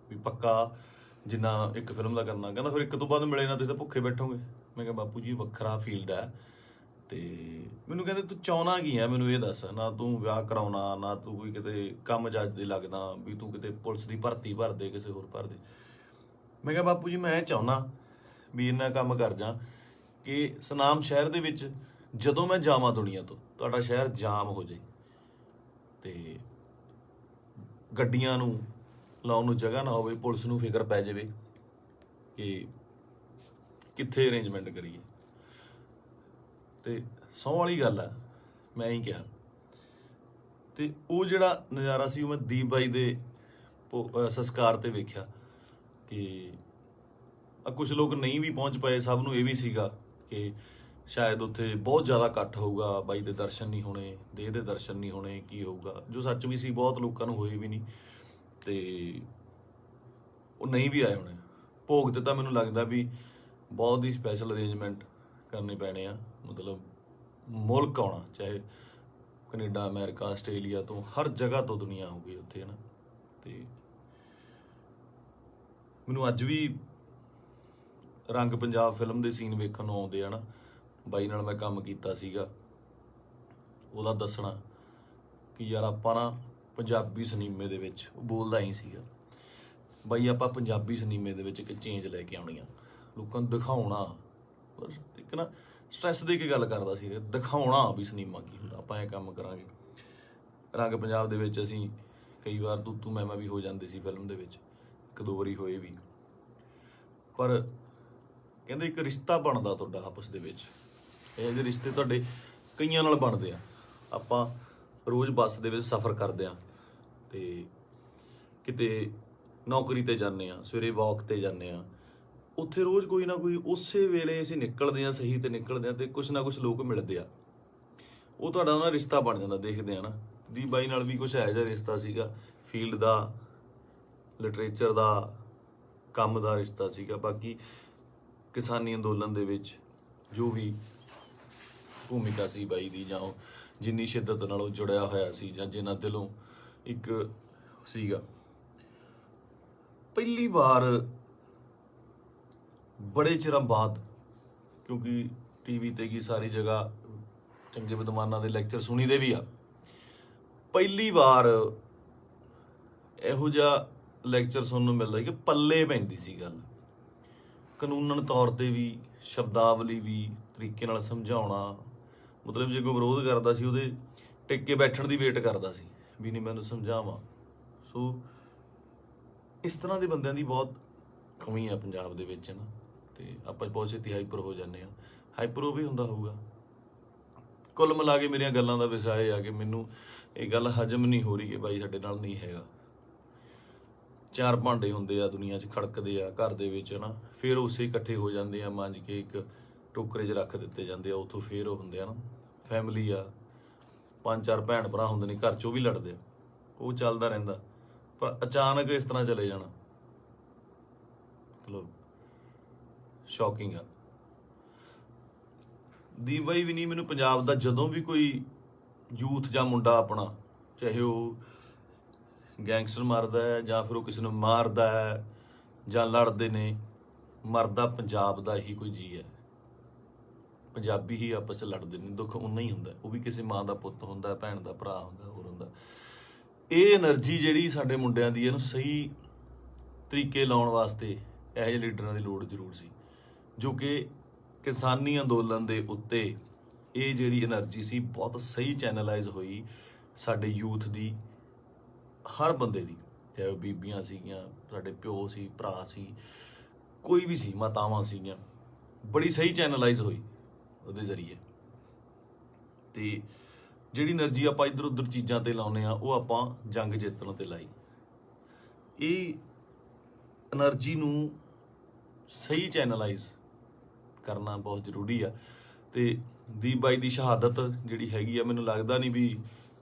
[SPEAKER 1] ਵੀ ਪੱਕਾ ਜਿੰਨਾ ਇੱਕ ਫਿਲਮ ਦਾ ਕਰਨਾ। ਕਹਿੰਦਾ ਫਿਰ ਇੱਕ ਤੋਂ ਬਾਅਦ ਮਿਲੇ ਨਾ ਤੁਸੀਂ ਤਾਂ ਭੁੱਖੇ ਬੈਠੋਗੇ। ਮੈਂ ਕਿਹਾ ਬਾਪੂ ਜੀ ਵੱਖਰਾ ਫੀਲਡ ਹੈ। ਤੇ ਮੈਨੂੰ ਕਹਿੰਦੇ ਤੂੰ ਚਾਹੁੰਦਾ ਕੀ ਹੈ, ਮੈਨੂੰ ਇਹ ਦੱਸ। ਨਾ ਤੂੰ ਵਿਆਹ ਕਰਾਉਣਾ, ਨਾ ਤੂੰ ਕੋਈ ਕਿਤੇ ਕੰਮ ਜੱਜ ਦੇ ਲੱਗਦਾ ਵੀ ਤੂੰ ਕਿਤੇ ਪੁਲਿਸ ਦੀ ਭਰਤੀ ਭਰ ਦੇ, ਕਿਸੇ ਹੋਰ ਭਰ ਦੇ। ਮੈਂ ਕਿਹਾ ਬਾਪੂ ਜੀ ਮੈਂ ਚਾਹੁੰਦਾ ਵੀ ਇੰਨਾ ਕੰਮ ਕਰ ਜਾ ਕਿ ਸੁਨਾਮ ਸ਼ਹਿਰ ਦੇ ਵਿੱਚ ਜਦੋਂ ਮੈਂ ਜਾਵਾਂ ਦੁਨੀਆ ਤੋਂ, ਤੁਹਾਡਾ ਸ਼ਹਿਰ ਜਾਮ ਹੋ ਜਾਏ ਤੇ ਗੱਡੀਆਂ ਨੂੰ ਲਾਉਣ ਨੂੰ ਜਗ੍ਹਾ ਨਾ ਹੋਵੇ, ਪੁਲਿਸ ਨੂੰ ਫਿਕਰ ਪੈ ਜਾਵੇ ਕਿ ਕਿੱਥੇ ਅਰੇਂਜਮੈਂਟ ਕਰੀਏ। ਤੇ ਸਹੁੰ ਵਾਲੀ ਗੱਲ ਆ, ਮੈਂ ਹੀ ਕਿਹਾ। ਤੇ ਉਹ ਜਿਹੜਾ ਨਜ਼ਾਰਾ ਸੀ ਉਹ ਮੈਂ ਦੀਪ ਬਾਈ ਦੇ ਸੰਸਕਾਰ ਤੇ ਵੇਖਿਆ ਕਿ ਕੁਝ ਲੋਕ ਨਹੀਂ ਵੀ ਪਹੁੰਚ ਪਏ। ਸਭ ਨੂੰ ਇਹ ਵੀ ਸੀਗਾ ਕਿ ਸ਼ਾਇਦ ਉੱਥੇ ਬਹੁਤ ਜ਼ਿਆਦਾ ਇਕੱਠ ਹੋਊਗਾ, ਬਾਈ ਦੇ ਦਰਸ਼ਨ ਨਹੀਂ ਹੋਣੇ, ਦੇਹ ਦੇ ਦਰਸ਼ਨ ਨਹੀਂ ਹੋਣੇ, ਕੀ ਹੋਊਗਾ। ਜੋ ਸੱਚ ਵੀ ਸੀ, ਬਹੁਤ ਲੋਕਾਂ ਨੂੰ ਹੋਏ ਵੀ ਨਹੀਂ ਤੇ ਉਹ ਨਹੀਂ ਵੀ ਆਏ ਹੋਣੇ। ਭੋਗ ਤੇ ਤਾਂ ਮੈਨੂੰ ਲੱਗਦਾ ਵੀ ਬਹੁਤ ਹੀ ਸਪੈਸ਼ਲ ਅਰੇਂਜਮੈਂਟ ਕਰਨੇ ਪੈਣੇ ਆ। ਮਤਲਬ ਮੁਲਕ ਆਉਣਾ, ਚਾਹੇ ਕੈਨੇਡਾ, ਅਮਰੀਕਾ, ਆਸਟ੍ਰੇਲੀਆ ਤੋਂ, ਹਰ ਜਗ੍ਹਾ ਤੋਂ ਦੁਨੀਆ ਆਊਗੀ ਉੱਥੇ, ਹੈ ਨਾ। ਤੇ ਮੈਨੂੰ ਅੱਜ ਵੀ ਰੰਗ ਪੰਜਾਬ ਫਿਲਮ ਦੇ ਸੀਨ ਵੇਖਣ ਨੂੰ ਆਉਂਦੇ ਆ ਨਾ। ਬਾਈ ਨਾਲ ਮੈਂ ਕੰਮ ਕੀਤਾ ਸੀਗਾ, ਉਹਦਾ ਦੱਸਣਾ ਕਿ ਯਾਰ ਆਪਾਂ ਨਾ ਪੰਜਾਬੀ ਸਿਨੇਮੇ ਦੇ ਵਿੱਚ, ਉਹ ਬੋਲਦਾ ਹੀ ਸੀਗਾ ਬਾਈ, ਆਪਾਂ ਪੰਜਾਬੀ ਸਿਨੇਮੇ ਦੇ ਵਿੱਚ ਇੱਕ ਚੇਂਜ ਲੈ ਕੇ ਆਉਣੀ ਆ, ਲੋਕਾਂ ਨੂੰ ਦਿਖਾਉਣਾ। ਬਸ ਇੱਕ ਨਾ ਸਟ੍ਰੈਸ ਦੇ ਕੇ ਗੱਲ ਕਰਦਾ ਸੀ, ਦਿਖਾਉਣਾ ਵੀ ਸਿਨੇਮਾ ਕੀ ਹੁੰਦਾ, ਆਪਾਂ ਇਹ ਕੰਮ ਕਰਾਂਗੇ। ਰੰਗ ਪੰਜਾਬ ਦੇ ਵਿੱਚ ਅਸੀਂ ਕਈ ਵਾਰ ਤੂੰ ਮੈਂ ਵੀ ਹੋ ਜਾਂਦੇ ਸੀ ਫਿਲਮ ਦੇ ਵਿੱਚ, ਇੱਕ ਦੋ ਵਾਰੀ ਹੋਏ ਵੀ। ਪਰ ਕਹਿੰਦੇ ਇੱਕ ਰਿਸ਼ਤਾ ਬਣਦਾ ਤੁਹਾਡਾ ਆਪਸ ਦੇ ਵਿੱਚ। ਇਹ ਜਿਹੇ ਰਿਸ਼ਤੇ ਤੁਹਾਡੇ ਕਈਆਂ ਨਾਲ ਬਣਦੇ ਆ। ਆਪਾਂ ਰੋਜ਼ ਬੱਸ ਦੇ ਵਿੱਚ ਸਫ਼ਰ ਕਰਦੇ ਆ ਤੇ ਕਿਤੇ ਨੌਕਰੀ ਤੇ ਜਾਂਦੇ ਆ, ਸਵੇਰੇ ਵਾਕ ਤੇ ਜਾਂਦੇ ਆ, ਉੱਥੇ ਰੋਜ਼ ਕੋਈ ਨਾ ਕੋਈ ਉਸੇ ਵੇਲੇ ਅਸੀਂ ਨਿਕਲਦੇ ਆ, ਸਹੀ ਤੇ ਨਿਕਲਦੇ ਆ ਤੇ ਕੁਛ ਨਾ ਕੁਛ ਲੋਕ ਮਿਲਦੇ ਆ, ਉਹ ਤੁਹਾਡਾ ਨਾ ਰਿਸ਼ਤਾ ਬਣ ਜਾਂਦਾ। ਦੇਖਦੇ ਆ ਨਾ, ਦੀ ਬਾਈ ਨਾਲ ਵੀ ਕੁਛ ਇਹੋ ਜਿਹਾ ਰਿਸ਼ਤਾ ਸੀਗਾ, ਫੀਲਡ ਦਾ, ਲਿਟਰੇਚਰ ਦਾ, ਕੰਮ ਦਾ ਰਿਸ਼ਤਾ ਸੀਗਾ। ਬਾਕੀ ਕਿਸਾਨੀ ਅੰਦੋਲਨ ਦੇ ਵਿੱਚ ਜੋ ਵੀ ਭੂਮਿਕਾ ਸੀ ਬਾਈ ਦੀ, ਜਾਂ ਉਹ ਜਿੰਨੀ ਸ਼ਿੱਦਤ ਨਾਲ ਉਹ ਜੁੜਿਆ ਹੋਇਆ ਸੀ, ਜਾਂ ਜਿੰਨਾ ਦਿਲੋਂ ਇੱਕ ਸੀਗਾ। ਪਹਿਲੀ ਵਾਰ ਬੜੇ ਚਿਰਾਂ ਬਾਅਦ, ਕਿਉਂਕਿ ਟੀਵੀ ਤੇ ਕੀ ਸਾਰੀ ਜਗ੍ਹਾ ਚੰਗੇ ਵਿਦਵਾਨਾਂ ਦੇ ਲੈਕਚਰ ਸੁਣੀਦੇ ਵੀ ਆ, ਪਹਿਲੀ ਵਾਰ ਇਹੋ ਜਿਹਾ ਲੈਕਚਰ ਸੁਣਨ ਨੂੰ ਮਿਲਦਾ ਕਿ ਪੱਲੇ ਪੈਂਦੀ ਸੀ ਗੱਲ। ਕਾਨੂੰਨਨ ਤੌਰ ਤੇ ਵੀ, ਸ਼ਬਦਾਵਲੀ ਵੀ, ਤਰੀਕੇ ਨਾਲ ਸਮਝਾਉਣਾ, ਮਤਲਬ ਜੇ ਕੋਈ ਵਿਰੋਧ ਕਰਦਾ ਸੀ ਉਹਦੇ ਟਿਕ ਕੇ ਬੈਠਣ ਦੀ ਵੇਟ ਕਰਦਾ ਸੀ ਵੀ ਨਹੀਂ ਮੈਨੂੰ ਸਮਝਾਵਾਂ। ਸੋ ਇਸ ਤਰ੍ਹਾਂ ਦੇ ਬੰਦਿਆਂ ਦੀ ਬਹੁਤ ਕਮੀ ਆ ਪੰਜਾਬ ਦੇ ਵਿੱਚ ਨਾ, ਤੇ ਆਪਾਂ ਬਹੁਤ ਛੇਤੀ ਹਾਈਪਰ ਹੋ ਜਾਂਦੇ ਹਾਂ। ਹਾਈਪਰ ਉਹ ਵੀ ਹੁੰਦਾ ਹੋਊਗਾ। ਕੁੱਲ ਮਿਲਾ ਕੇ ਮੇਰੀਆਂ ਗੱਲਾਂ ਦਾ ਵਿਸ਼ਾ ਇਹ ਆ ਕਿ ਮੈਨੂੰ ਇਹ ਗੱਲ ਹਜਮ ਨਹੀਂ ਹੋ ਰਹੀ ਕਿ ਬਾਈ ਸਾਡੇ ਨਾਲ ਨਹੀਂ ਹੈਗਾ। 4 ਭਾਂਡੇ ਹੁੰਦੇ ਆ ਦੁਨੀਆ 'ਚ, ਖੜਕਦੇ ਆ ਘਰ ਦੇ ਵਿੱਚ ਨਾ, ਫਿਰ ਉਸੇ ਇਕੱਠੇ ਹੋ ਜਾਂਦੇ ਆ, ਮਾਂਜ ਕੇ ਇੱਕ ਟੋਕਰੇ 'ਚ ਰੱਖ ਦਿੱਤੇ ਜਾਂਦੇ ਆ, ਉੱਥੋਂ ਫਿਰ ਉਹ ਹੁੰਦੇ ਆ ਨਾ ਫੈਮਿਲੀ ਆ, 5-4 ਭੈਣ ਭਰਾ ਹੁੰਦੇ ਨੇ ਘਰ 'ਚ, ਉਹ ਵੀ ਲੜਦੇ ਆ, ਉਹ ਚੱਲਦਾ ਰਹਿੰਦਾ। ਪਰ ਅਚਾਨਕ ਇਸ ਤਰ੍ਹਾਂ ਚਲੇ ਜਾਣਾ ਮਤਲਬ ਸ਼ੌਕਿੰਗ ਆ। ਦੀਪ ਬਾਈ ਵੀ ਨਹੀਂ, ਮੈਨੂੰ ਪੰਜਾਬ ਦਾ ਜਦੋਂ ਵੀ ਕੋਈ ਯੂਥ ਜਾਂ ਮੁੰਡਾ ਆਪਣਾ, ਚਾਹੇ ਉਹ ਗੈਂਗਸਟਰ ਮਾਰਦਾ ਹੈ ਜਾਂ ਫਿਰ ਉਹ ਕਿਸੇ ਨੂੰ ਮਾਰਦਾ ਹੈ ਜਾਂ ਲੜਦੇ ਨੇ, ਮਰਦਾ ਪੰਜਾਬ ਦਾ ਹੀ ਕੋਈ ਜੀ ਹੈ। ਪੰਜਾਬੀ ਹੀ ਆਪਸ 'ਚ ਲੜਦੇ ਨੇ, ਦੁੱਖ ਉਨਾ ਹੀ ਹੁੰਦਾ, ਉਹ ਵੀ ਕਿਸੇ ਮਾਂ ਦਾ ਪੁੱਤ ਹੁੰਦਾ, ਭੈਣ ਦਾ ਭਰਾ ਹੁੰਦਾ, ਹੋਰ ਹੁੰਦਾ। ਇਹ એનર્ਜੀ ਜਿਹੜੀ ਸਾਡੇ ਮੁੰਡਿਆਂ ਦੀ, ਇਹਨੂੰ ਸਹੀ ਤਰੀਕੇ ਲਾਉਣ ਵਾਸਤੇ ਇਹੋ ਜਿਹੇ ਲੀਡਰਾਂ ਦੀ ਲੋੜ ਜ਼ਰੂਰ ਸੀ, ਜੋ ਕਿ ਕਿਸਾਨੀ ਅੰਦੋਲਨ ਦੇ ਉੱਤੇ ਇਹ ਜਿਹੜੀ એનર્ਜੀ ਸੀ ਬਹੁਤ ਸਹੀ ਚੈਨਲਾਈਜ਼ ਹੋਈ ਸਾਡੇ ਯੂਥ ਦੀ, ਹਰ ਬੰਦੇ ਦੀ, ਚਾਹੇ ਉਹ ਬੀਬੀਆਂ ਸੀਗੀਆਂ, ਸਾਡੇ ਪਿਓ ਸੀ, ਭਰਾ ਸੀ, ਕੋਈ ਵੀ ਸੀ, ਮਾਤਾਵਾਂ ਸੀਗੀਆਂ, ਬੜੀ ਸਹੀ ਚੈਨਲਾਈਜ਼ ਹੋਈ ਉਹਦੇ ਜ਼ਰੀਏ। ਤੇ ਜਿਹੜੀ એનર્ਜੀ ਆਪਾਂ ਇੱਧਰ ਉੱਧਰ ਚੀਜ਼ਾਂ ਤੇ ਲਾਉਂਦੇ ਆ, ਉਹ ਆਪਾਂ ਜੰਗ ਜਿੱਤਣ ਤੇ ਲਾਈ। ਇਹ એનર્ਜੀ ਨੂੰ ਸਹੀ ਚੈਨਲਾਈਜ਼ ਕਰਨਾ ਬਹੁਤ ਜ਼ਰੂਰੀ ਆ। ਤੇ ਦੀਪ ਬਾਈ ਦੀ ਸ਼ਹਾਦਤ ਜਿਹੜੀ ਹੈਗੀ ਆ, ਮੈਨੂੰ ਲੱਗਦਾ ਨਹੀਂ ਵੀ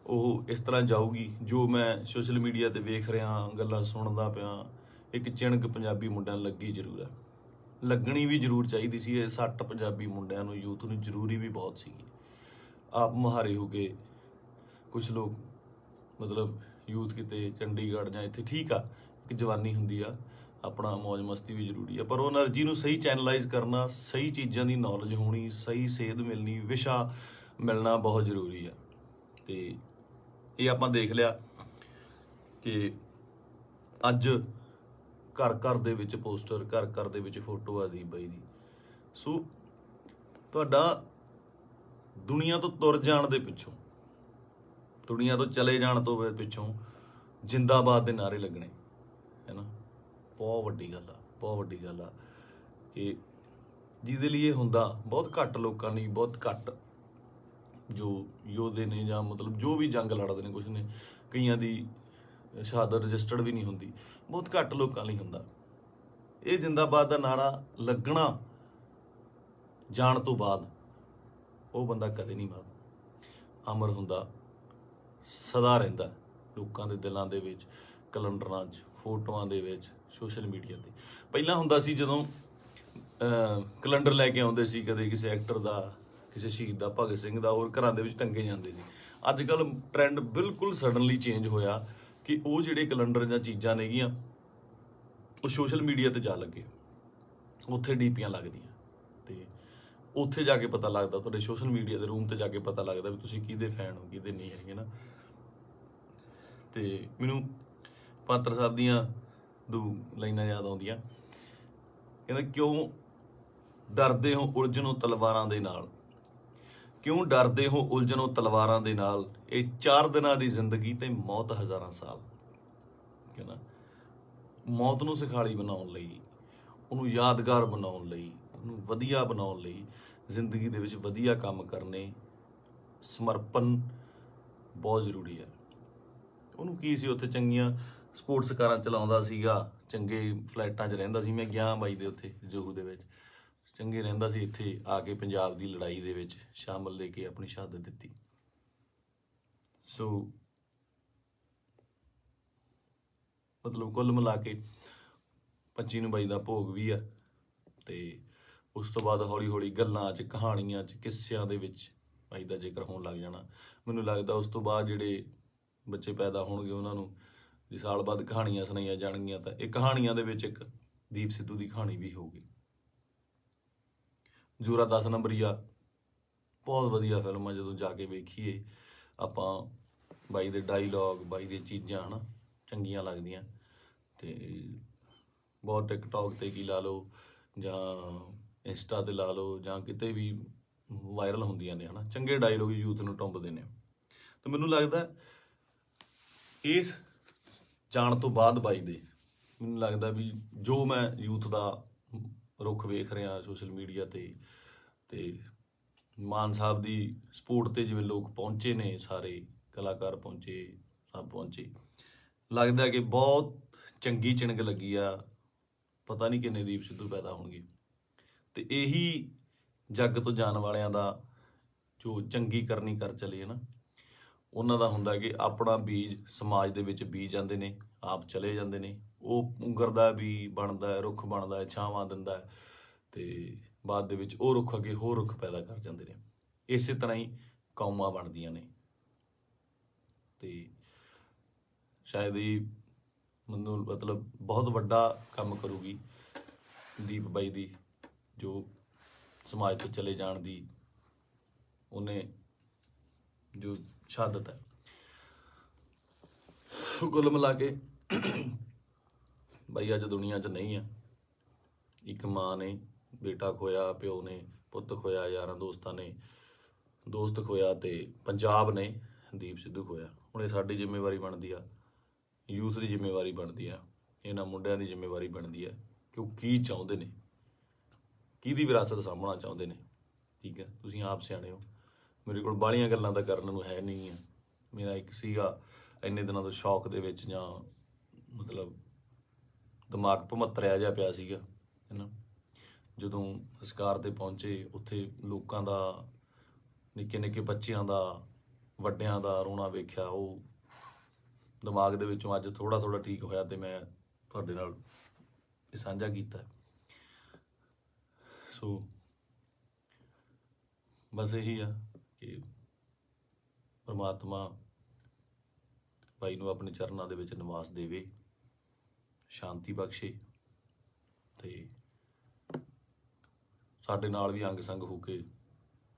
[SPEAKER 1] ਉਹ ਇਸ ਤਰ੍ਹਾਂ ਜਾਊਗੀ। ਜੋ ਮੈਂ ਸੋਸ਼ਲ ਮੀਡੀਆ ਤੇ ਵੇਖ ਰਿਹਾ, ਗੱਲਾਂ ਸੁਣਦਾ ਪਿਆ, ਇੱਕ ਚਿਣਕ ਪੰਜਾਬੀ ਮੁੰਡਿਆਂ ਨੂੰ ਲੱਗੀ ਜ਼ਰੂਰ ਆ, ਲੱਗਣੀ ਵੀ ਜ਼ਰੂਰ ਚਾਹੀਦੀ ਸੀ। ਇਹ ਸੱਟ ਪੰਜਾਬੀ ਮੁੰਡਿਆਂ ਨੂੰ, ਯੂਥ ਨੂੰ ਜ਼ਰੂਰੀ ਵੀ ਬਹੁਤ ਸੀਗੀ। ਆਪ ਮੁਹਾਰੇ ਹੋ ਕੇ ਕੁਝ ਲੋਕ ਮਤਲਬ ਯੂਥ ਕਿਤੇ ਚੰਡੀਗੜ੍ਹ ਜਾਂ ਇੱਥੇ, ਠੀਕ ਆ, ਇੱਕ ਜਵਾਨੀ ਹੁੰਦੀ ਆ, ਆਪਣਾ ਮੌਜ ਮਸਤੀ ਵੀ ਜ਼ਰੂਰੀ ਆ, ਪਰ ਉਹ એનર્ਜੀ ਨੂੰ ਸਹੀ ਚੈਨਲਾਈਜ਼ ਕਰਨਾ, ਸਹੀ ਚੀਜ਼ਾਂ ਦੀ ਨੌਲੇਜ ਹੋਣੀ, ਸਹੀ ਸੇਧ ਮਿਲਣੀ, ਵਿਸ਼ਾ ਮਿਲਣਾ ਬਹੁਤ ਜ਼ਰੂਰੀ ਆ। ਤੇ ਇਹ ਆਪਾਂ ਦੇਖ ਲਿਆ ਕਿ ਅੱਜ ਘਰ ਘਰ ਦੇ ਵਿੱਚ ਪੋਸਟਰ, ਘਰ ਘਰ ਦੇ ਵਿੱਚ ਫੋਟੋ ਆ ਦੀਪ ਬਾਈ ਦੀ। ਸੋ ਤੁਹਾਡਾ ਦੁਨੀਆ ਤੋਂ ਤੁਰ ਜਾਣ ਦੇ ਪਿੱਛੋਂ, ਦੁਨੀਆ ਤੋਂ ਚਲੇ ਜਾਣ ਤੋਂ ਪਿੱਛੋਂ ਜਿੰਦਾਬਾਦ ਦੇ ਨਾਅਰੇ ਲੱਗਣੇ ਹੈ ਨਾ, ਬਹੁਤ ਵੱਡੀ ਗੱਲ ਆ, ਬਹੁਤ ਵੱਡੀ ਗੱਲ ਆ। ਕਿ ਜਿਹਦੇ ਲਈ ਇਹ ਹੁੰਦਾ ਬਹੁਤ ਘੱਟ ਲੋਕਾਂ ਲਈ, ਬਹੁਤ ਘੱਟ ਜੋ ਯੋਧੇ ਨੇ ਜਾਂ ਮਤਲਬ ਜੋ ਵੀ ਜੰਗ ਲੜਦੇ ਨੇ, ਕੁਛ ਨੇ, ਕਈਆਂ ਦੀ ਸ਼ਹਾਦਤ ਰਜਿਸਟਰਡ ਵੀ ਨਹੀਂ ਹੁੰਦੀ, ਬਹੁਤ ਘੱਟ ਲੋਕਾਂ ਲਈ ਹੁੰਦਾ। ਇਹ ਜਿੰਦਾਬਾਦ ਦਾ ਨਾਰਾ ਲੱਗਣਾ ਜਾਣ ਤੋਂ ਬਾਅਦ ਉਹ ਬੰਦਾ ਕਦੇ ਨਹੀਂ ਮਰਦਾ, ਅਮਰ ਹੁੰਦਾ, ਸਦਾ ਰਹਿੰਦਾ ਲੋਕਾਂ ਦੇ ਦਿਲਾਂ ਦੇ ਵਿੱਚ, ਕੈਲੰਡਰਾਂ 'ਚ, ਫੋਟੋਆਂ ਦੇ ਵਿੱਚ, ਸੋਸ਼ਲ ਮੀਡੀਆ ਤੇ। ਪਹਿਲਾਂ ਹੁੰਦਾ ਸੀ ਜਦੋਂ ਕੈਲੰਡਰ ਲੈ ਕੇ ਆਉਂਦੇ ਸੀ, ਕਦੇ ਕਿਸੇ ਐਕਟਰ ਦਾ, ਕਿਸੇ ਸ਼ਹੀਦ ਦਾ, ਭਗਤ ਸਿੰਘ ਦਾ, ਹੋਰ ਘਰਾਂ ਦੇ ਵਿੱਚ ਟੰਗੇ ਜਾਂਦੇ ਸੀ। ਅੱਜ ਕੱਲ੍ਹ ਟ੍ਰੈਂਡ ਬਿਲਕੁਲ ਸਡਨਲੀ ਚੇਂਜ ਹੋਇਆ ਕਿ ਉਹ ਜਿਹੜੇ ਕੈਲੰਡਰ ਜਾਂ ਚੀਜ਼ਾਂ ਨੇਗੀਆਂ ਉਹ ਸੋਸ਼ਲ ਮੀਡੀਆ ਤੇ ਜਾ ਲੱਗੇ, ਉੱਥੇ ਡੀਪੀਆਂ ਲੱਗਦੀਆਂ, ਤੇ ਉੱਥੇ ਜਾ ਕੇ ਪਤਾ ਲੱਗਦਾ, ਤੁਹਾਡੇ ਸੋਸ਼ਲ ਮੀਡੀਆ ਦੇ ਰੂਮ ਤੇ ਜਾ ਕੇ ਪਤਾ ਲੱਗਦਾ ਵੀ ਤੁਸੀਂ ਕਿਹਦੇ ਫੈਨ ਹੋ, ਕਿਹਦੇ ਨਹੀਂ ਹੈਗੇ ਨਾ। ਤੇ ਮੈਨੂੰ ਪਾਤਰ ਸਾਹਿਬ ਦੀਆਂ 2 ਲਾਈਨਾਂ ਯਾਦ ਆਉਂਦੀਆਂ, ਕਹਿੰਦਾ ਕਿਉਂ ਡਰਦੇ ਹੋ ਉਲਝਣੋਂ ਤਲਵਾਰਾਂ ਦੇ ਨਾਲ, ਕਿਉਂ ਡਰਦੇ ਹੋ ਉਲਝਣੋਂ ਤਲਵਾਰਾਂ ਦੇ ਨਾਲ, ਇਹ 4 ਦਿਨਾਂ ਦੀ ਜ਼ਿੰਦਗੀ ਤੇ ਮੌਤ ਹਜ਼ਾਰਾਂ ਸਾਲ। ਕਹਿੰਦਾ ਮੌਤ ਨੂੰ ਸਿਖਾਲੀ ਬਣਾਉਣ ਲਈ, ਉਹਨੂੰ ਯਾਦਗਾਰ ਬਣਾਉਣ ਲਈ, ਉਹਨੂੰ ਵਧੀਆ ਬਣਾਉਣ ਲਈ, ਜ਼ਿੰਦਗੀ ਦੇ ਵਿੱਚ ਵਧੀਆ ਕੰਮ ਕਰਨੇ, ਸਮਰਪਣ ਬਹੁਤ ਜ਼ਰੂਰੀ ਹੈ। ਉਹਨੂੰ ਕੀ ਸੀ, ਉੱਥੇ ਚੰਗੀਆਂ ਸਪੋਰਟਸ ਕਾਰਾਂ ਚਲਾਉਂਦਾ ਸੀਗਾ, ਚੰਗੇ ਫਲੈਟਾਂ 'ਚ ਰਹਿੰਦਾ ਸੀ। ਮੈਂ ਗਿਆ ਬਾਈ ਦੇ ਉੱਥੇ ਜੋਹੂ ਦੇ ਵਿੱਚ, ਚੰਗੇ ਰਹਿੰਦਾ ਸੀ। ਇੱਥੇ ਆ ਕੇ ਪੰਜਾਬ ਦੀ ਲੜਾਈ ਦੇ ਵਿੱਚ ਸ਼ਾਮਲ ਲੈ ਕੇ ਆਪਣੀ ਸ਼ਹਾਦਤ ਦਿੱਤੀ। ਸੋ ਮਤਲਬ ਕੁੱਲ ਮਿਲਾ ਕੇ 25 ਨੂੰ ਬਾਈ ਦਾ ਭੋਗ ਵੀ ਆ, ਤੇ ਉਸ ਤੋਂ ਬਾਅਦ ਹੌਲੀ ਹੌਲੀ ਗੱਲਾਂ 'ਚ, ਕਹਾਣੀਆਂ 'ਚ, ਕਿੱਸਿਆਂ ਦੇ ਵਿੱਚ ਬਾਈ ਦਾ ਜ਼ਿਕਰ ਹੋਣ ਲੱਗ ਜਾਣਾ। ਮੈਨੂੰ ਲੱਗਦਾ ਉਸ ਤੋਂ ਬਾਅਦ ਜਿਹੜੇ ਬੱਚੇ ਪੈਦਾ ਹੋਣਗੇ ਉਹਨਾਂ ਨੂੰ ਜੇ ਸਾਲ ਬਾਅਦ ਕਹਾਣੀਆਂ ਸੁਣਾਈਆਂ ਜਾਣਗੀਆਂ, ਤਾਂ ਇਹ ਕਹਾਣੀਆਂ ਦੇ ਵਿੱਚ ਇੱਕ ਦੀਪ ਸਿੱਧੂ ਦੀ ਕਹਾਣੀ ਵੀ ਹੋਊਗੀ। ਜੋਰਾ 10 ਨੰਬਰੀਆ ਬਹੁਤ ਵਧੀਆ ਫਿਲਮ ਆ, ਜਦੋਂ ਜਾ ਕੇ ਵੇਖੀਏ ਆਪਾਂ, ਬਾਈ ਦੇ ਡਾਇਲੌਗ, ਬਾਈ ਦੀਆਂ ਚੀਜ਼ਾਂ ਹਨਾ ਚੰਗੀਆਂ ਲੱਗਦੀਆਂ। ਤੇ ਬਹੁਤ ਟਿਕਟੌਕ ਤੇ ਕੀ ਲਾ ਲਓ ਜਾਂ ਇੰਸਟਾ ਤੇ ਲਾ ਲਓ ਜਾਂ ਕਿਤੇ ਵੀ ਵਾਇਰਲ ਹੁੰਦੀਆਂ ਨੇ ਹਨਾ, ਚੰਗੇ ਡਾਇਲੋਗ ਯੂਥ ਨੂੰ ਟੁੰਬਦੇ ਨੇ। ਤਾਂ ਮੈਨੂੰ ਲੱਗਦਾ ਇਸ ਜਾਣ ਤੋਂ ਬਾਅਦ ਬਾਈ ਦੇ ਮੈਨੂੰ ਲੱਗਦਾ ਵੀ ਜੋ ਮੈਂ ਯੂਥ ਦਾ ਰੁੱਖ ਵੇਖ ਰਿਹਾ ਸੋਸ਼ਲ ਮੀਡੀਆ ਤੇ ਮਾਨ ਸਾਹਿਬ ਦੀ ਸਪੋਰਟ ਤੇ ਜਿਵੇਂ ਲੋਕ ਪਹੁੰਚੇ ਨੇ, ਸਾਰੇ ਕਲਾਕਾਰ ਪਹੁੰਚੇ, ਸਭ ਪਹੁੰਚੇ, ਲੱਗਦਾ ਕਿ ਬਹੁਤ ਚੰਗੀ ਚਿਣਗ ਲੱਗੀ ਆ। ਪਤਾ ਨਹੀਂ ਕਿੰਨੇ ਦੀਪ ਸਿੱਧੂ ਪੈਦਾ ਹੋਣਗੇ। ਤੇ ਇਹੀ ਜੱਗ ਤੋਂ ਜਾਣ ਵਾਲਿਆਂ ਦਾ ਜੋ ਚੰਗੀ ਕਰਨੀ ਕਰ ਚਲੇ ਨਾ, ਉਹਨਾਂ ਦਾ ਹੁੰਦਾ ਕਿ ਆਪਣਾ ਬੀਜ ਸਮਾਜ ਦੇ ਵਿੱਚ ਬੀਜ ਜਾਂਦੇ ਨੇ, ਆਪ ਚਲੇ ਜਾਂਦੇ ਨੇ। ਉਹ ਪੁੰਗਰਦਾ ਵੀ ਬਣਦਾ, ਰੁੱਖ ਬਣਦਾ, ਛਾਵਾਂ ਦਿੰਦਾ, ਤੇ ਬਾਅਦ ਦੇ ਵਿੱਚ ਉਹ ਰੁੱਖ ਅੱਗੇ ਹੋਰ ਰੁੱਖ ਪੈਦਾ ਕਰ ਜਾਂਦੇ ਨੇ। ਇਸੇ ਤਰ੍ਹਾਂ ਹੀ ਕੌਮਾਂ ਬਣਦੀਆਂ ਨੇ। ਤੇ ਸ਼ਾਇਦ ਹੀ ਮੈਨੂੰ ਮਤਲਬ ਬਹੁਤ ਵੱਡਾ ਕੰਮ ਕਰੂਗੀ ਦੀਪ ਬਾਈ ਦੀ ਜੋ ਸਮਾਜ ਤੋਂ ਚਲੇ ਜਾਣ ਦੀ ਉਹਨੇ ਜੋ ਸ਼ਹਾਦਤ ਹੈ। ਕੁੱਲ ਮਿਲਾ ਕੇ ਬਾਈ ਅੱਜ ਦੁਨੀਆ 'ਚ ਨਹੀਂ ਹੈ। ਇੱਕ ਮਾਂ ਨੇ ਬੇਟਾ ਖੋਇਆ, ਪਿਓ ਨੇ ਪੁੱਤ ਖੋਇਆ, ਯਾਰਾਂ ਦੋਸਤਾਂ ਨੇ ਦੋਸਤ ਖੋਇਆ, ਤੇ ਪੰਜਾਬ ਨੇ ਦੀਪ ਸਿੱਧੂ ਖੋਇਆ। ਹੁਣ ਇਹ ਸਾਡੀ ਜ਼ਿੰਮੇਵਾਰੀ ਬਣਦੀ ਆ, ਯੂਥ ਦੀ ਜ਼ਿੰਮੇਵਾਰੀ ਬਣਦੀ ਆ, ਇਹਨਾਂ ਮੁੰਡਿਆਂ ਦੀ ਜ਼ਿੰਮੇਵਾਰੀ ਬਣਦੀ ਹੈ ਕਿ ਉਹ ਕੀ ਚਾਹੁੰਦੇ ਨੇ, ਕਿਹਦੀ ਵਿਰਾਸਤ ਸਾਂਭਣਾ ਚਾਹੁੰਦੇ ਨੇ। ਠੀਕ ਹੈ, ਤੁਸੀਂ ਆਪ ਸਿਆਣੇ ਹੋ। ਮੇਰੇ ਕੋਲ ਬਾਹਲੀਆਂ ਗੱਲਾਂ ਤਾਂ ਕਰਨ ਨੂੰ ਹੈ ਨਹੀਂ ਆ। ਮੇਰਾ ਇੱਕ ਸੀਗਾ ਇੰਨੇ ਦਿਨਾਂ ਤੋਂ ਸ਼ੌਕ ਦੇ ਵਿੱਚ, ਜਾਂ ਮਤਲਬ ਦਿਮਾਗ ਭਮੱਤਰਿਆ ਜਿਹਾ ਪਿਆ ਸੀਗਾ ਹੈ ਨਾ। ਜਦੋਂ ਸੰਸਕਾਰ 'ਤੇ ਪਹੁੰਚੇ, ਉੱਥੇ ਲੋਕਾਂ ਦਾ, ਨਿੱਕੇ ਨਿੱਕੇ ਬੱਚਿਆਂ ਦਾ, ਵੱਡਿਆਂ ਦਾ ਰੋਣਾ ਵੇਖਿਆ, ਉਹ ਦਿਮਾਗ ਦੇ ਵਿੱਚੋਂ ਅੱਜ ਥੋੜ੍ਹਾ ਥੋੜ੍ਹਾ ਠੀਕ ਹੋਇਆ, ਤੇ ਮੈਂ ਤੁਹਾਡੇ ਨਾਲ ਇਹ ਸਾਂਝਾ ਕੀਤਾ। ਸੋ ਬਸ ਇਹੀ ਆ ਕਿ ਪਰਮਾਤਮਾ ਬਾਈ ਨੂੰ ਆਪਣੇ ਚਰਨਾਂ ਦੇ ਵਿੱਚ ਨਿਵਾਸ ਦੇਵੇ, ਸ਼ਾਂਤੀ ਬਖਸ਼ੇ, ਤੇ ਸਾਡੇ ਨਾਲ ਵੀ ਅੰਗ ਸੰਗ ਹੋ ਕੇ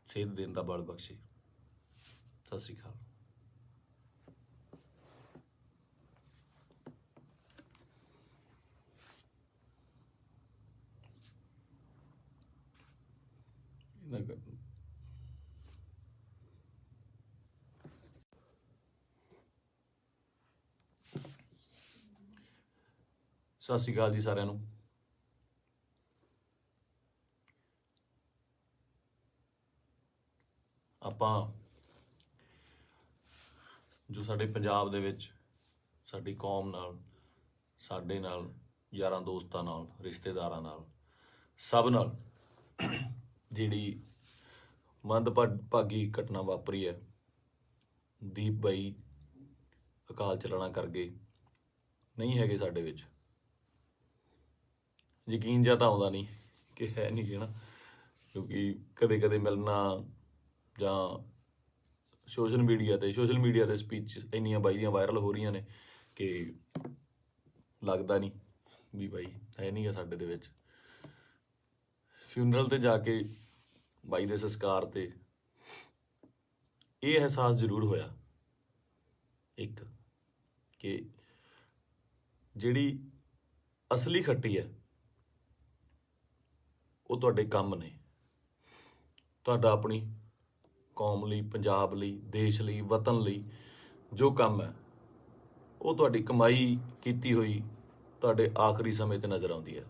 [SPEAKER 1] ਸੇਧ ਦੇਣ ਦਾ ਬਲ ਬਖਸ਼ੇ। ਸਤਿ ਸ਼੍ਰੀ ਅਕਾਲ। ਸਤਿ ਸ਼੍ਰੀ ਅਕਾਲ ਜੀ ਸਾਰਿਆਂ ਨੂੰ। ਆਪਾਂ ਜੋ ਸਾਡੇ ਪੰਜਾਬ ਦੇ ਵਿੱਚ ਸਾਡੀ ਕੌਮ ਨਾਲ, ਸਾਡੇ ਨਾਲ, ਯਾਰਾਂ ਦੋਸਤਾਂ ਨਾਲ, ਰਿਸ਼ਤੇਦਾਰਾਂ ਨਾਲ, ਸਭ ਨਾਲ ਜਿਹੜੀ ਮੰਦਭਾਗੀ ਘਟਨਾ ਵਾਪਰੀ ਹੈ, ਦੀਪ ਬਾਈ ਅਕਾਲ ਚਲਾਣਾ ਕਰ ਗਏ, ਨਹੀਂ ਹੈਗੇ ਸਾਡੇ ਵਿੱਚ। ਯਕੀਨ ਜਿਹਾ ਤਾਂ ਆਉਂਦਾ ਨਹੀਂ ਕਿ ਹੈ ਨਹੀਂ ਗੇ ਨਾ, ਕਿਉਂਕਿ ਕਦੇ ਕਦੇ ਮਿਲਣਾ ਜਾਂ ਸੋਸ਼ਲ ਮੀਡੀਆ ਤੇ ਸਪੀਚ ਇੰਨੀਆਂ ਬਾਈ ਦੀਆਂ ਵਾਇਰਲ ਹੋ ਰਹੀਆਂ ਨੇ ਕਿ ਲੱਗਦਾ ਨਹੀਂ ਵੀ ਬਾਈ ਹੈ ਨਹੀਂ ਗਾ ਸਾਡੇ ਦੇ ਵਿੱਚ। ਫਿਊਨਰਲ ਤੇ ਜਾ ਕੇ ਬਾਈ ਦੇ ਸੰਸਕਾਰ ਤੇ ਇਹ ਅਹਿਸਾਸ ਜ਼ਰੂਰ ਹੋਇਆ ਇੱਕ, ਕਿ ਜਿਹੜੀ ਅਸਲੀ ਖੱਟੀ ਹੈ ਉਹ ਤੁਹਾਡੇ ਕੰਮ ਨੇ। ਤੁਹਾਡਾ ਆਪਣੀ ਕੌਮ ਲਈ, ਪੰਜਾਬ ਲਈ, ਦੇਸ਼ ਲਈ, ਵਤਨ ਲਈ ਜੋ ਕੰਮ ਹੈ, ਉਹ ਤੁਹਾਡੀ ਕਮਾਈ ਕੀਤੀ ਹੋਈ ਤੁਹਾਡੇ ਆਖਰੀ ਸਮੇਂ ਤੇ ਨਜ਼ਰ ਆਉਂਦੀ ਹੈ।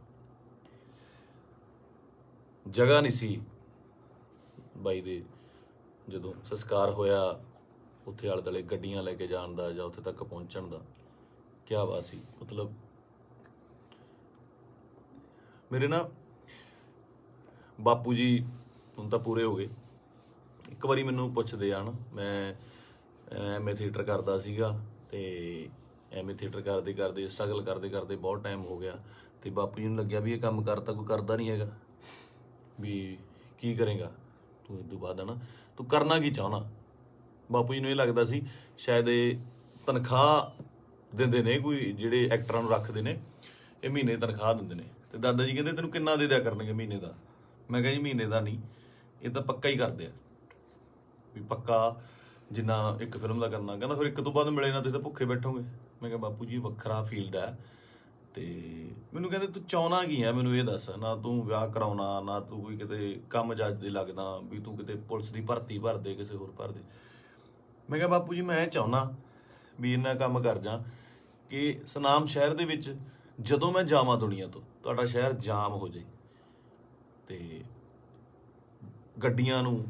[SPEAKER 1] ਜਗ੍ਹਾ ਨਹੀਂ ਸੀ ਬਾਈ ਦੇ ਜਦੋਂ ਸੰਸਕਾਰ ਹੋਇਆ, ਉੱਥੇ ਆਲੇ ਦੁਆਲੇ ਗੱਡੀਆਂ ਲੈ ਕੇ ਜਾਣ ਦਾ ਜਾਂ ਉੱਥੇ ਤੱਕ ਪਹੁੰਚਣ ਦਾ। ਕਿਆ ਬਾਤ ਸੀ। ਮਤਲਬ ਮੇਰੇ ਨਾ ਬਾਪੂ ਜੀ ਹੁਣ ਤਾਂ ਪੂਰੇ ਹੋ ਗਏ। ਇੱਕ ਵਾਰੀ ਮੈਨੂੰ ਪੁੱਛਦੇ ਆ ਨਾ, ਮੈਂ ਐਮਏ ਥੀਏਟਰ ਕਰਦਾ ਸੀਗਾ, ਤੇ ਐਮਏ ਥੀਏਟਰ ਕਰਦੇ ਸਟਰਗਲ ਕਰਦੇ ਬਹੁਤ ਟਾਈਮ ਹੋ ਗਿਆ, ਤੇ ਬਾਪੂ ਜੀ ਨੂੰ ਲੱਗਿਆ ਵੀ ਇਹ ਕੰਮ ਕਰਤਾ ਕੋਈ ਕਰਦਾ ਨਹੀਂ ਹੈਗਾ, ਵੀ ਕੀ ਕਰੇਗਾ ਤੂੰ ਇਸ ਤੋਂ ਬਾਅਦ ਹੈ ਨਾ, ਤੂੰ ਕਰਨਾ ਕੀ ਚਾਹੁੰਦਾ। ਬਾਪੂ ਜੀ ਨੂੰ ਇਹ ਲੱਗਦਾ ਸੀ ਸ਼ਾਇਦ ਇਹ ਤਨਖਾਹ ਦਿੰਦੇ ਨੇ, ਕੋਈ ਜਿਹੜੇ ਐਕਟਰਾਂ ਨੂੰ ਰੱਖਦੇ ਨੇ, ਇਹ ਮਹੀਨੇ ਤਨਖਾਹ ਦਿੰਦੇ ਨੇ। ਤੇ ਦਾਦਾ ਜੀ ਕਹਿੰਦੇ ਤੈਨੂੰ ਕਿੰਨਾ ਦੇ ਦਿਆ ਕਰਨਗੇ ਮਹੀਨੇ ਦਾ। ਮੈਂ ਕਿਹਾ ਜੀ ਮਹੀਨੇ ਦਾ ਨਹੀਂ, ਇਹ ਤਾਂ ਪੱਕਾ ਹੀ ਕਰਦੇ ਆ, ਵੀ ਪੱਕਾ ਜਿੰਨਾ ਇੱਕ ਫਿਲਮ ਦਾ ਕਰਨਾ। ਕਹਿੰਦਾ ਫਿਰ ਇੱਕ ਤੋਂ ਬਾਅਦ ਮਿਲੇ ਨਾ ਤੁਸੀਂ ਤਾਂ ਭੁੱਖੇ ਬੈਠੋਗੇ। ਮੈਂ ਕਿਹਾ ਬਾਪੂ ਜੀ ਵੱਖਰਾ ਫੀਲਡ ਹੈ, ਤੇ ਮੈਨੂੰ ਕਹਿੰਦੇ ਤੂੰ ਚਾਹੁੰਦਾ ਕੀ ਆ, ਮੈਨੂੰ ਇਹ ਦੱਸ। ਨਾ ਤੂੰ ਵਿਆਹ ਕਰਾਉਣਾ, ਨਾ ਤੂੰ ਕੋਈ ਕਿਤੇ ਕੰਮ ਜੱਜ ਦੇ ਲੱਗਦਾ ਵੀ ਤੂੰ ਕਿਤੇ ਪੁਲਿਸ ਦੀ ਭਰਤੀ ਭਰ ਦੇ, ਕਿਸੇ ਹੋਰ ਭਰ ਦੇ। ਮੈਂ ਕਿਹਾ ਬਾਪੂ ਜੀ ਮੈਂ ਇਹ ਚਾਹੁੰਦਾ ਵੀ ਇੰਨਾ ਕੰਮ ਕਰ ਜਾ ਕਿ ਸੁਨਾਮ ਸ਼ਹਿਰ ਦੇ ਵਿੱਚ ਜਦੋਂ ਮੈਂ ਜਾਵਾਂ ਦੁਨੀਆ ਤੋਂ, ਤੁਹਾਡਾ ਸ਼ਹਿਰ ਜਾਮ ਹੋ ਜਾਏ ਤੇ ਗੱਡੀਆਂ ਨੂੰ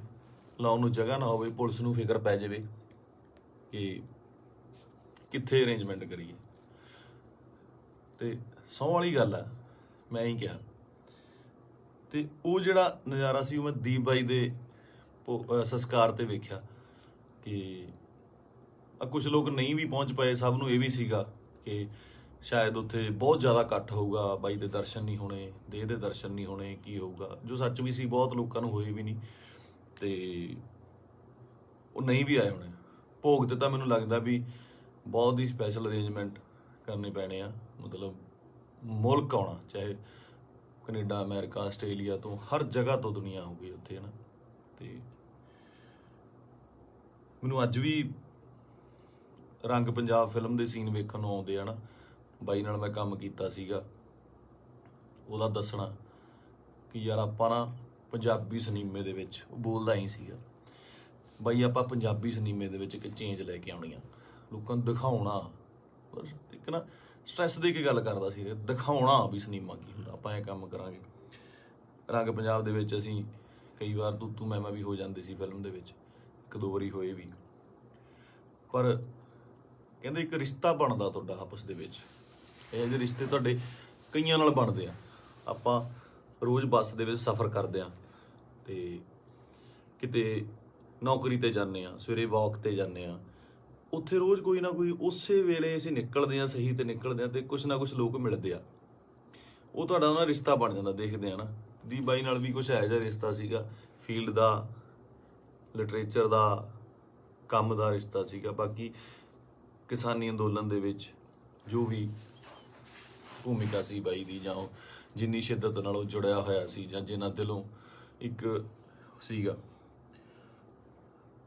[SPEAKER 1] ਲਾਉਣ ਨੂੰ ਜਗ੍ਹਾ ਨਾ ਹੋਵੇ, ਪੁਲਿਸ ਨੂੰ ਫਿਕਰ ਪੈ ਜਾਵੇ ਕਿ ਕਿੱਥੇ ਅਰੇਂਜਮੈਂਟ ਕਰੀਏ। ਤੇ ਸਹੁੰ ਵਾਲੀ ਗੱਲ ਆ, ਮੈਂ ਹੀ ਕਿਹਾ। ਤੇ ਉਹ ਜਿਹੜਾ ਨਜ਼ਾਰਾ ਸੀ ਉਹ ਮੈਂ ਦੀਪ ਬਾਈ ਦੇ ਸੰਸਕਾਰ ਤੇ ਵੇਖਿਆ ਕਿ ਕੁਝ ਲੋਕ ਨਹੀਂ ਵੀ ਪਹੁੰਚ ਪਏ। ਸਭ ਨੂੰ ਇਹ ਵੀ ਸੀਗਾ ਕਿ ਸ਼ਾਇਦ ਉੱਥੇ ਬਹੁਤ ਜ਼ਿਆਦਾ ਇਕੱਠ ਹੋਊਗਾ, ਬਾਈ ਦੇ ਦਰਸ਼ਨ ਨਹੀਂ ਹੋਣੇ, ਦੇਹ ਦੇ ਦਰਸ਼ਨ ਨਹੀਂ ਹੋਣੇ, ਕੀ ਹੋਊਗਾ, ਜੋ ਸੱਚ ਵੀ ਸੀ। ਬਹੁਤ ਲੋਕਾਂ ਨੂੰ ਹੋਏ ਵੀ ਨਹੀਂ ਤੇ ਉਹ ਨਹੀਂ ਵੀ ਆਏ ਹੋਣੇ। ਭੋਗ ਤੇ ਤਾਂ ਮੈਨੂੰ ਲੱਗਦਾ ਵੀ ਬਹੁਤ ਹੀ ਸਪੈਸ਼ਲ ਅਰੇਂਜਮੈਂਟ ਕਰਨੇ ਪੈਣੇ ਆ, ਮਤਲਬ ਮੁਲਕ ਆਉਣਾ, ਚਾਹੇ ਕੈਨੇਡਾ, ਅਮਰੀਕਾ, ਆਸਟ੍ਰੇਲੀਆ ਤੋਂ, ਹਰ ਜਗ੍ਹਾ ਤੋਂ ਦੁਨੀਆ ਆਊਗੀ ਉੱਥੇ, ਹੈ ਨਾ। ਤੇ ਮੈਨੂੰ ਅੱਜ ਵੀ ਰੰਗ ਪੰਜਾਬ ਫਿਲਮ ਦੇ ਸੀਨ ਵੇਖਣ ਨੂੰ ਆਉਂਦੇ ਆ ਨਾ। ਬਾਈ ਨਾਲ ਮੈਂ ਕੰਮ ਕੀਤਾ ਸੀਗਾ, ਉਹਦਾ ਦੱਸਣਾ ਕਿ ਯਾਰ ਆਪਾਂ ਨਾ ਪੰਜਾਬੀ ਸਿਨੇਮੇ ਦੇ ਵਿੱਚ, ਉਹ ਬੋਲਦਾ ਹੀ ਸੀਗਾ, ਬਾਈ ਆਪਾਂ ਪੰਜਾਬੀ ਸਿਨੇਮੇ ਦੇ ਵਿੱਚ ਇੱਕ ਚੇਂਜ ਲੈ ਕੇ ਆਉਣੀ ਆ, ਲੋਕਾਂ ਨੂੰ ਦਿਖਾਉਣਾ। ਇੱਕ ਨਾ ਸਟ੍ਰੈਸ ਦੇ ਕੇ ਗੱਲ ਕਰਦਾ ਸੀ, ਦਿਖਾਉਣਾ ਵੀ ਸਿਨੇਮਾ ਕੀ ਹੁੰਦਾ, ਆਪਾਂ ਇਹ ਕੰਮ ਕਰਾਂਗੇ। ਰੰਗ ਪੰਜਾਬ ਦੇ ਵਿੱਚ ਅਸੀਂ ਕਈ ਵਾਰ ਤੂੰ ਮੈਂ ਵੀ ਹੋ ਜਾਂਦੇ ਸੀ ਫਿਲਮ ਦੇ ਵਿੱਚ, ਇੱਕ ਦੋ ਵਾਰੀ ਹੋਏ ਵੀ। ਪਰ ਕਹਿੰਦੇ ਇੱਕ ਰਿਸ਼ਤਾ ਬਣਦਾ ਤੁਹਾਡਾ ਆਪਸ ਦੇ ਵਿੱਚ, ਇਹ ਜਿਹੇ ਰਿਸ਼ਤੇ ਤੁਹਾਡੇ ਕਈਆਂ ਨਾਲ ਬਣਦੇ ਆ। ਆਪਾਂ ਰੋਜ਼ ਬੱਸ ਦੇ ਵਿੱਚ ਸਫ਼ਰ ਕਰਦੇ ਆ ਤੇ ਕਿਤੇ ਨੌਕਰੀ ਤੇ ਜਾਂਦੇ ਆ, ਸਵੇਰੇ ਵਾਕ ਤੇ ਜਾਂਦੇ ਆ, ਉੱਥੇ ਰੋਜ਼ ਕੋਈ ਨਾ ਕੋਈ ਉਸੇ ਵੇਲੇ ਅਸੀਂ ਨਿਕਲਦੇ ਆ, ਸਹੀ ਤੇ ਨਿਕਲਦੇ ਆ ਤੇ ਕੁਛ ਨਾ ਕੁਛ ਲੋਕ ਮਿਲਦੇ ਆ, ਉਹ ਤੁਹਾਡਾ ਉਹਨਾਂ ਰਿਸ਼ਤਾ ਬਣ ਜਾਂਦਾ। ਦੇਖਦੇ ਆ ਨਾ, ਦੀਪ ਬਾਈ ਨਾਲ ਵੀ ਕੁਛ ਇਹੋ ਜਿਹਾ ਰਿਸ਼ਤਾ ਸੀਗਾ, ਫੀਲਡ ਦਾ, ਲਿਟਰੇਚਰ ਦਾ, ਕੰਮ ਦਾ ਰਿਸ਼ਤਾ ਸੀਗਾ। ਬਾਕੀ ਕਿਸਾਨੀ ਅੰਦੋਲਨ ਦੇ ਵਿੱਚ ਜੋ ਵੀ ਭੂਮਿਕਾ ਸੀ ਬਾਈ ਦੀ, ਜਾਂ ਉਹ ਜਿੰਨੀ ਸ਼ਿੱਦਤ ਨਾਲ ਉਹ ਜੁੜਿਆ ਹੋਇਆ ਸੀ, ਜਾਂ ਜਿੰਨਾ ਦਿਲੋਂ ਇੱਕ ਸੀਗਾ।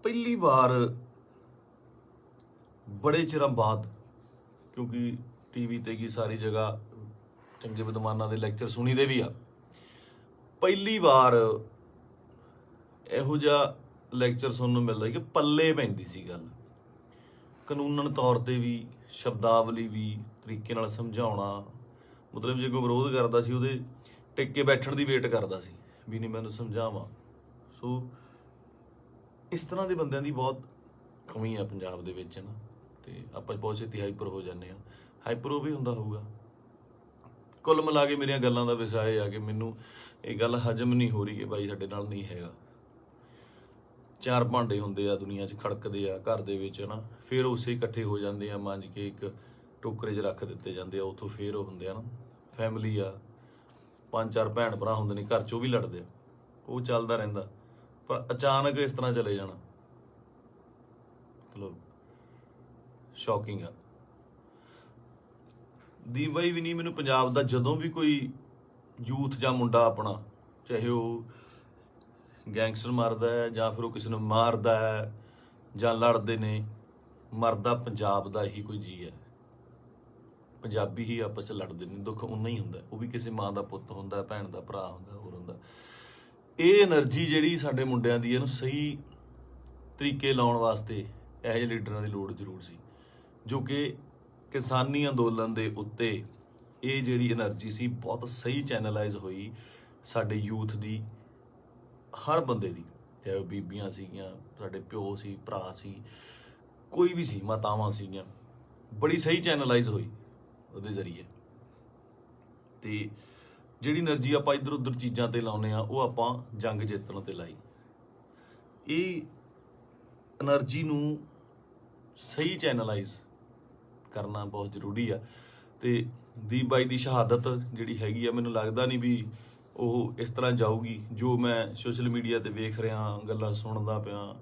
[SPEAKER 1] ਪਹਿਲੀ ਵਾਰ ਬੜੇ ਚਿਰਾਂ ਬਾਅਦ, ਕਿਉਂਕਿ ਟੀਵੀ ਤੇ ਕੀ ਸਾਰੀ ਜਗ੍ਹਾ ਚੰਗੇ ਵਿਦਵਾਨਾਂ ਦੇ ਲੈਕਚਰ ਸੁਣੀਦੇ ਵੀ ਆ, ਪਹਿਲੀ ਵਾਰ ਇਹੋ ਜਿਹਾ ਲੈਕਚਰ ਸੁਣਨ ਨੂੰ ਮਿਲਦਾ ਕਿ ਪੱਲੇ ਪੈਂਦੀ ਸੀ ਗੱਲ, ਕਾਨੂੰਨਨ ਤੌਰ ਤੇ ਵੀ, ਸ਼ਬਦਾਵਲੀ ਵੀ, ਤਰੀਕੇ ਨਾਲ ਸਮਝਾਉਣਾ। ਮਤਲਬ ਜੇ ਕੋਈ ਵਿਰੋਧ ਕਰਦਾ ਸੀ, ਉਹਦੇ ਟਿਕ ਕੇ ਬੈਠਣ ਦੀ ਵੇਟ ਕਰਦਾ ਸੀ ਵੀ ਨਹੀਂ ਮੈਨੂੰ ਸਮਝਾਵਾਂ। ਸੋ ਇਸ ਤਰ੍ਹਾਂ ਦੇ ਬੰਦਿਆਂ ਦੀ ਬਹੁਤ ਕਮੀ ਆ ਪੰਜਾਬ ਦੇ ਵਿੱਚ, ਨਾ। ਤੇ ਆਪਾਂ ਬਹੁਤ ਛੇਤੀ ਹਾਈਪਰ ਹੋ ਜਾਂਦੇ ਆ, ਹਾਈਪਰ ਉਹ ਵੀ ਹੁੰਦਾ ਹੋਊਗਾ। ਕੁੱਲ ਮਿਲਾ ਕੇ ਮੇਰੀਆਂ ਗੱਲਾਂ ਦਾ ਵਿਸ਼ਾ ਇਹ ਆ ਕਿ ਮੈਨੂੰ ਇਹ ਗੱਲ ਹਜਮ ਨਹੀਂ ਹੋ ਰਹੀ ਕਿ ਬਾਈ ਸਾਡੇ ਨਾਲ ਨਹੀਂ ਹੈਗਾ। ਚਾਰ ਭਾਂਡੇ ਹੁੰਦੇ ਆ ਦੁਨੀਆ 'ਚ, ਖੜਕਦੇ ਆ ਘਰ ਦੇ ਵਿੱਚ, ਨਾ, ਫਿਰ ਉਸੇ ਇਕੱਠੇ ਹੋ ਜਾਂਦੇ ਆ, ਮਾਂਜ ਕੇ ਇੱਕ ਟੋਕਰੇ 'ਚ ਰੱਖ ਦਿੱਤੇ ਜਾਂਦੇ ਆ, ਉੱਥੋਂ ਫਿਰ ਉਹ ਹੁੰਦੇ ਆ ਨਾ ਫੈਮਿਲੀ ਆ, ਪੰਜ ਚਾਰ ਭੈਣ ਭਰਾ ਹੁੰਦੇ ਨੇ ਘਰ 'ਚ, ਉਹ ਵੀ ਲੜਦੇ ਆ, ਉਹ ਚੱਲਦਾ ਰਹਿੰਦਾ। ਪਰ ਅਚਾਨਕ ਇਸ ਤਰ੍ਹਾਂ ਚਲੇ ਜਾਣਾ ਮਤਲਬ ਸ਼ੌਕਿੰਗ ਆ। ਦੀਪ ਬਾਈ ਵੀ ਨਹੀਂ, ਮੈਨੂੰ ਪੰਜਾਬ ਦਾ ਜਦੋਂ ਵੀ ਕੋਈ ਯੂਥ ਜਾਂ ਮੁੰਡਾ ਆਪਣਾ, ਚਾਹੇ ਉਹ ਗੈਂਗਸਟਰ ਮਾਰਦਾ ਹੈ ਜਾਂ ਫਿਰ ਉਹ ਕਿਸੇ ਨੂੰ ਮਾਰਦਾ ਹੈ ਜਾਂ ਲੜਦੇ ਨੇ, ਮਰਦਾ ਪੰਜਾਬ ਦਾ ਹੀ ਕੋਈ ਜੀ ਹੈ। ਪੰਜਾਬੀ ਹੀ ਆਪਸ 'ਚ ਲੜਦੇ ਨੇ, ਦੁੱਖ ਉਨਾ ਹੀ ਹੁੰਦਾ, ਉਹ ਵੀ ਕਿਸੇ ਮਾਂ ਦਾ ਪੁੱਤ ਹੁੰਦਾ, ਭੈਣ ਦਾ ਭਰਾ ਹੁੰਦਾ, ਹੋਰ ਹੁੰਦਾ। ਇਹ એનર્ਜੀ ਜਿਹੜੀ ਸਾਡੇ ਮੁੰਡਿਆਂ ਦੀ, ਇਹਨੂੰ ਸਹੀ ਤਰੀਕੇ ਲਾਉਣ ਵਾਸਤੇ ਇਹੋ ਜਿਹੇ ਲੀਡਰਾਂ ਦੀ ਲੋੜ ਜ਼ਰੂਰ ਸੀ, ਜੋ ਕਿ ਕਿਸਾਨੀ ਅੰਦੋਲਨ ਦੇ ਉੱਤੇ ਇਹ ਜਿਹੜੀ એનર્ਜੀ ਸੀ ਬਹੁਤ ਸਹੀ ਚੈਨਲਾਈਜ਼ ਹੋਈ ਸਾਡੇ ਯੂਥ ਦੀ, ਹਰ ਬੰਦੇ ਦੀ, ਚਾਹੇ ਉਹ ਬੀਬੀਆਂ ਸੀਗੀਆਂ, ਸਾਡੇ ਪਿਓ ਸੀ, ਭਰਾ ਸੀ, ਕੋਈ ਵੀ ਸੀ, ਮਾਤਾਵਾਂ ਸੀਗੀਆਂ, ਬੜੀ ਸਹੀ ਚੈਨਲਾਈਜ਼ ਹੋਈ ਉਹਦੇ ਜ਼ਰੀਏ। ਤੇ ਜਿਹੜੀ એનર્ਜੀ ਆਪਾਂ ਇੱਧਰ ਉੱਧਰ ਚੀਜ਼ਾਂ ਤੇ ਲਾਉਂਦੇ ਆ, ਉਹ ਆਪਾਂ ਜੰਗ ਜਿੱਤਣ ਤੇ ਲਾਈ। ਇਹ એનર્ਜੀ ਨੂੰ ਸਹੀ ਚੈਨਲਾਈਜ਼ ਕਰਨਾ ਬਹੁਤ ਜ਼ਰੂਰੀ ਆ। ਤੇ ਦੀਪ ਬਾਈ ਦੀ ਸ਼ਹਾਦਤ ਜਿਹੜੀ ਹੈਗੀ ਆ, ਮੈਨੂੰ ਲੱਗਦਾ ਨਹੀਂ ਵੀ ਉਹ ਇਸ ਤਰ੍ਹਾਂ ਜਾਊਗੀ। ਜੋ ਮੈਂ ਸੋਸ਼ਲ ਮੀਡੀਆ ਤੇ ਵੇਖ ਰਿਹਾ, ਗੱਲਾਂ ਸੁਣਦਾ ਪਿਆ,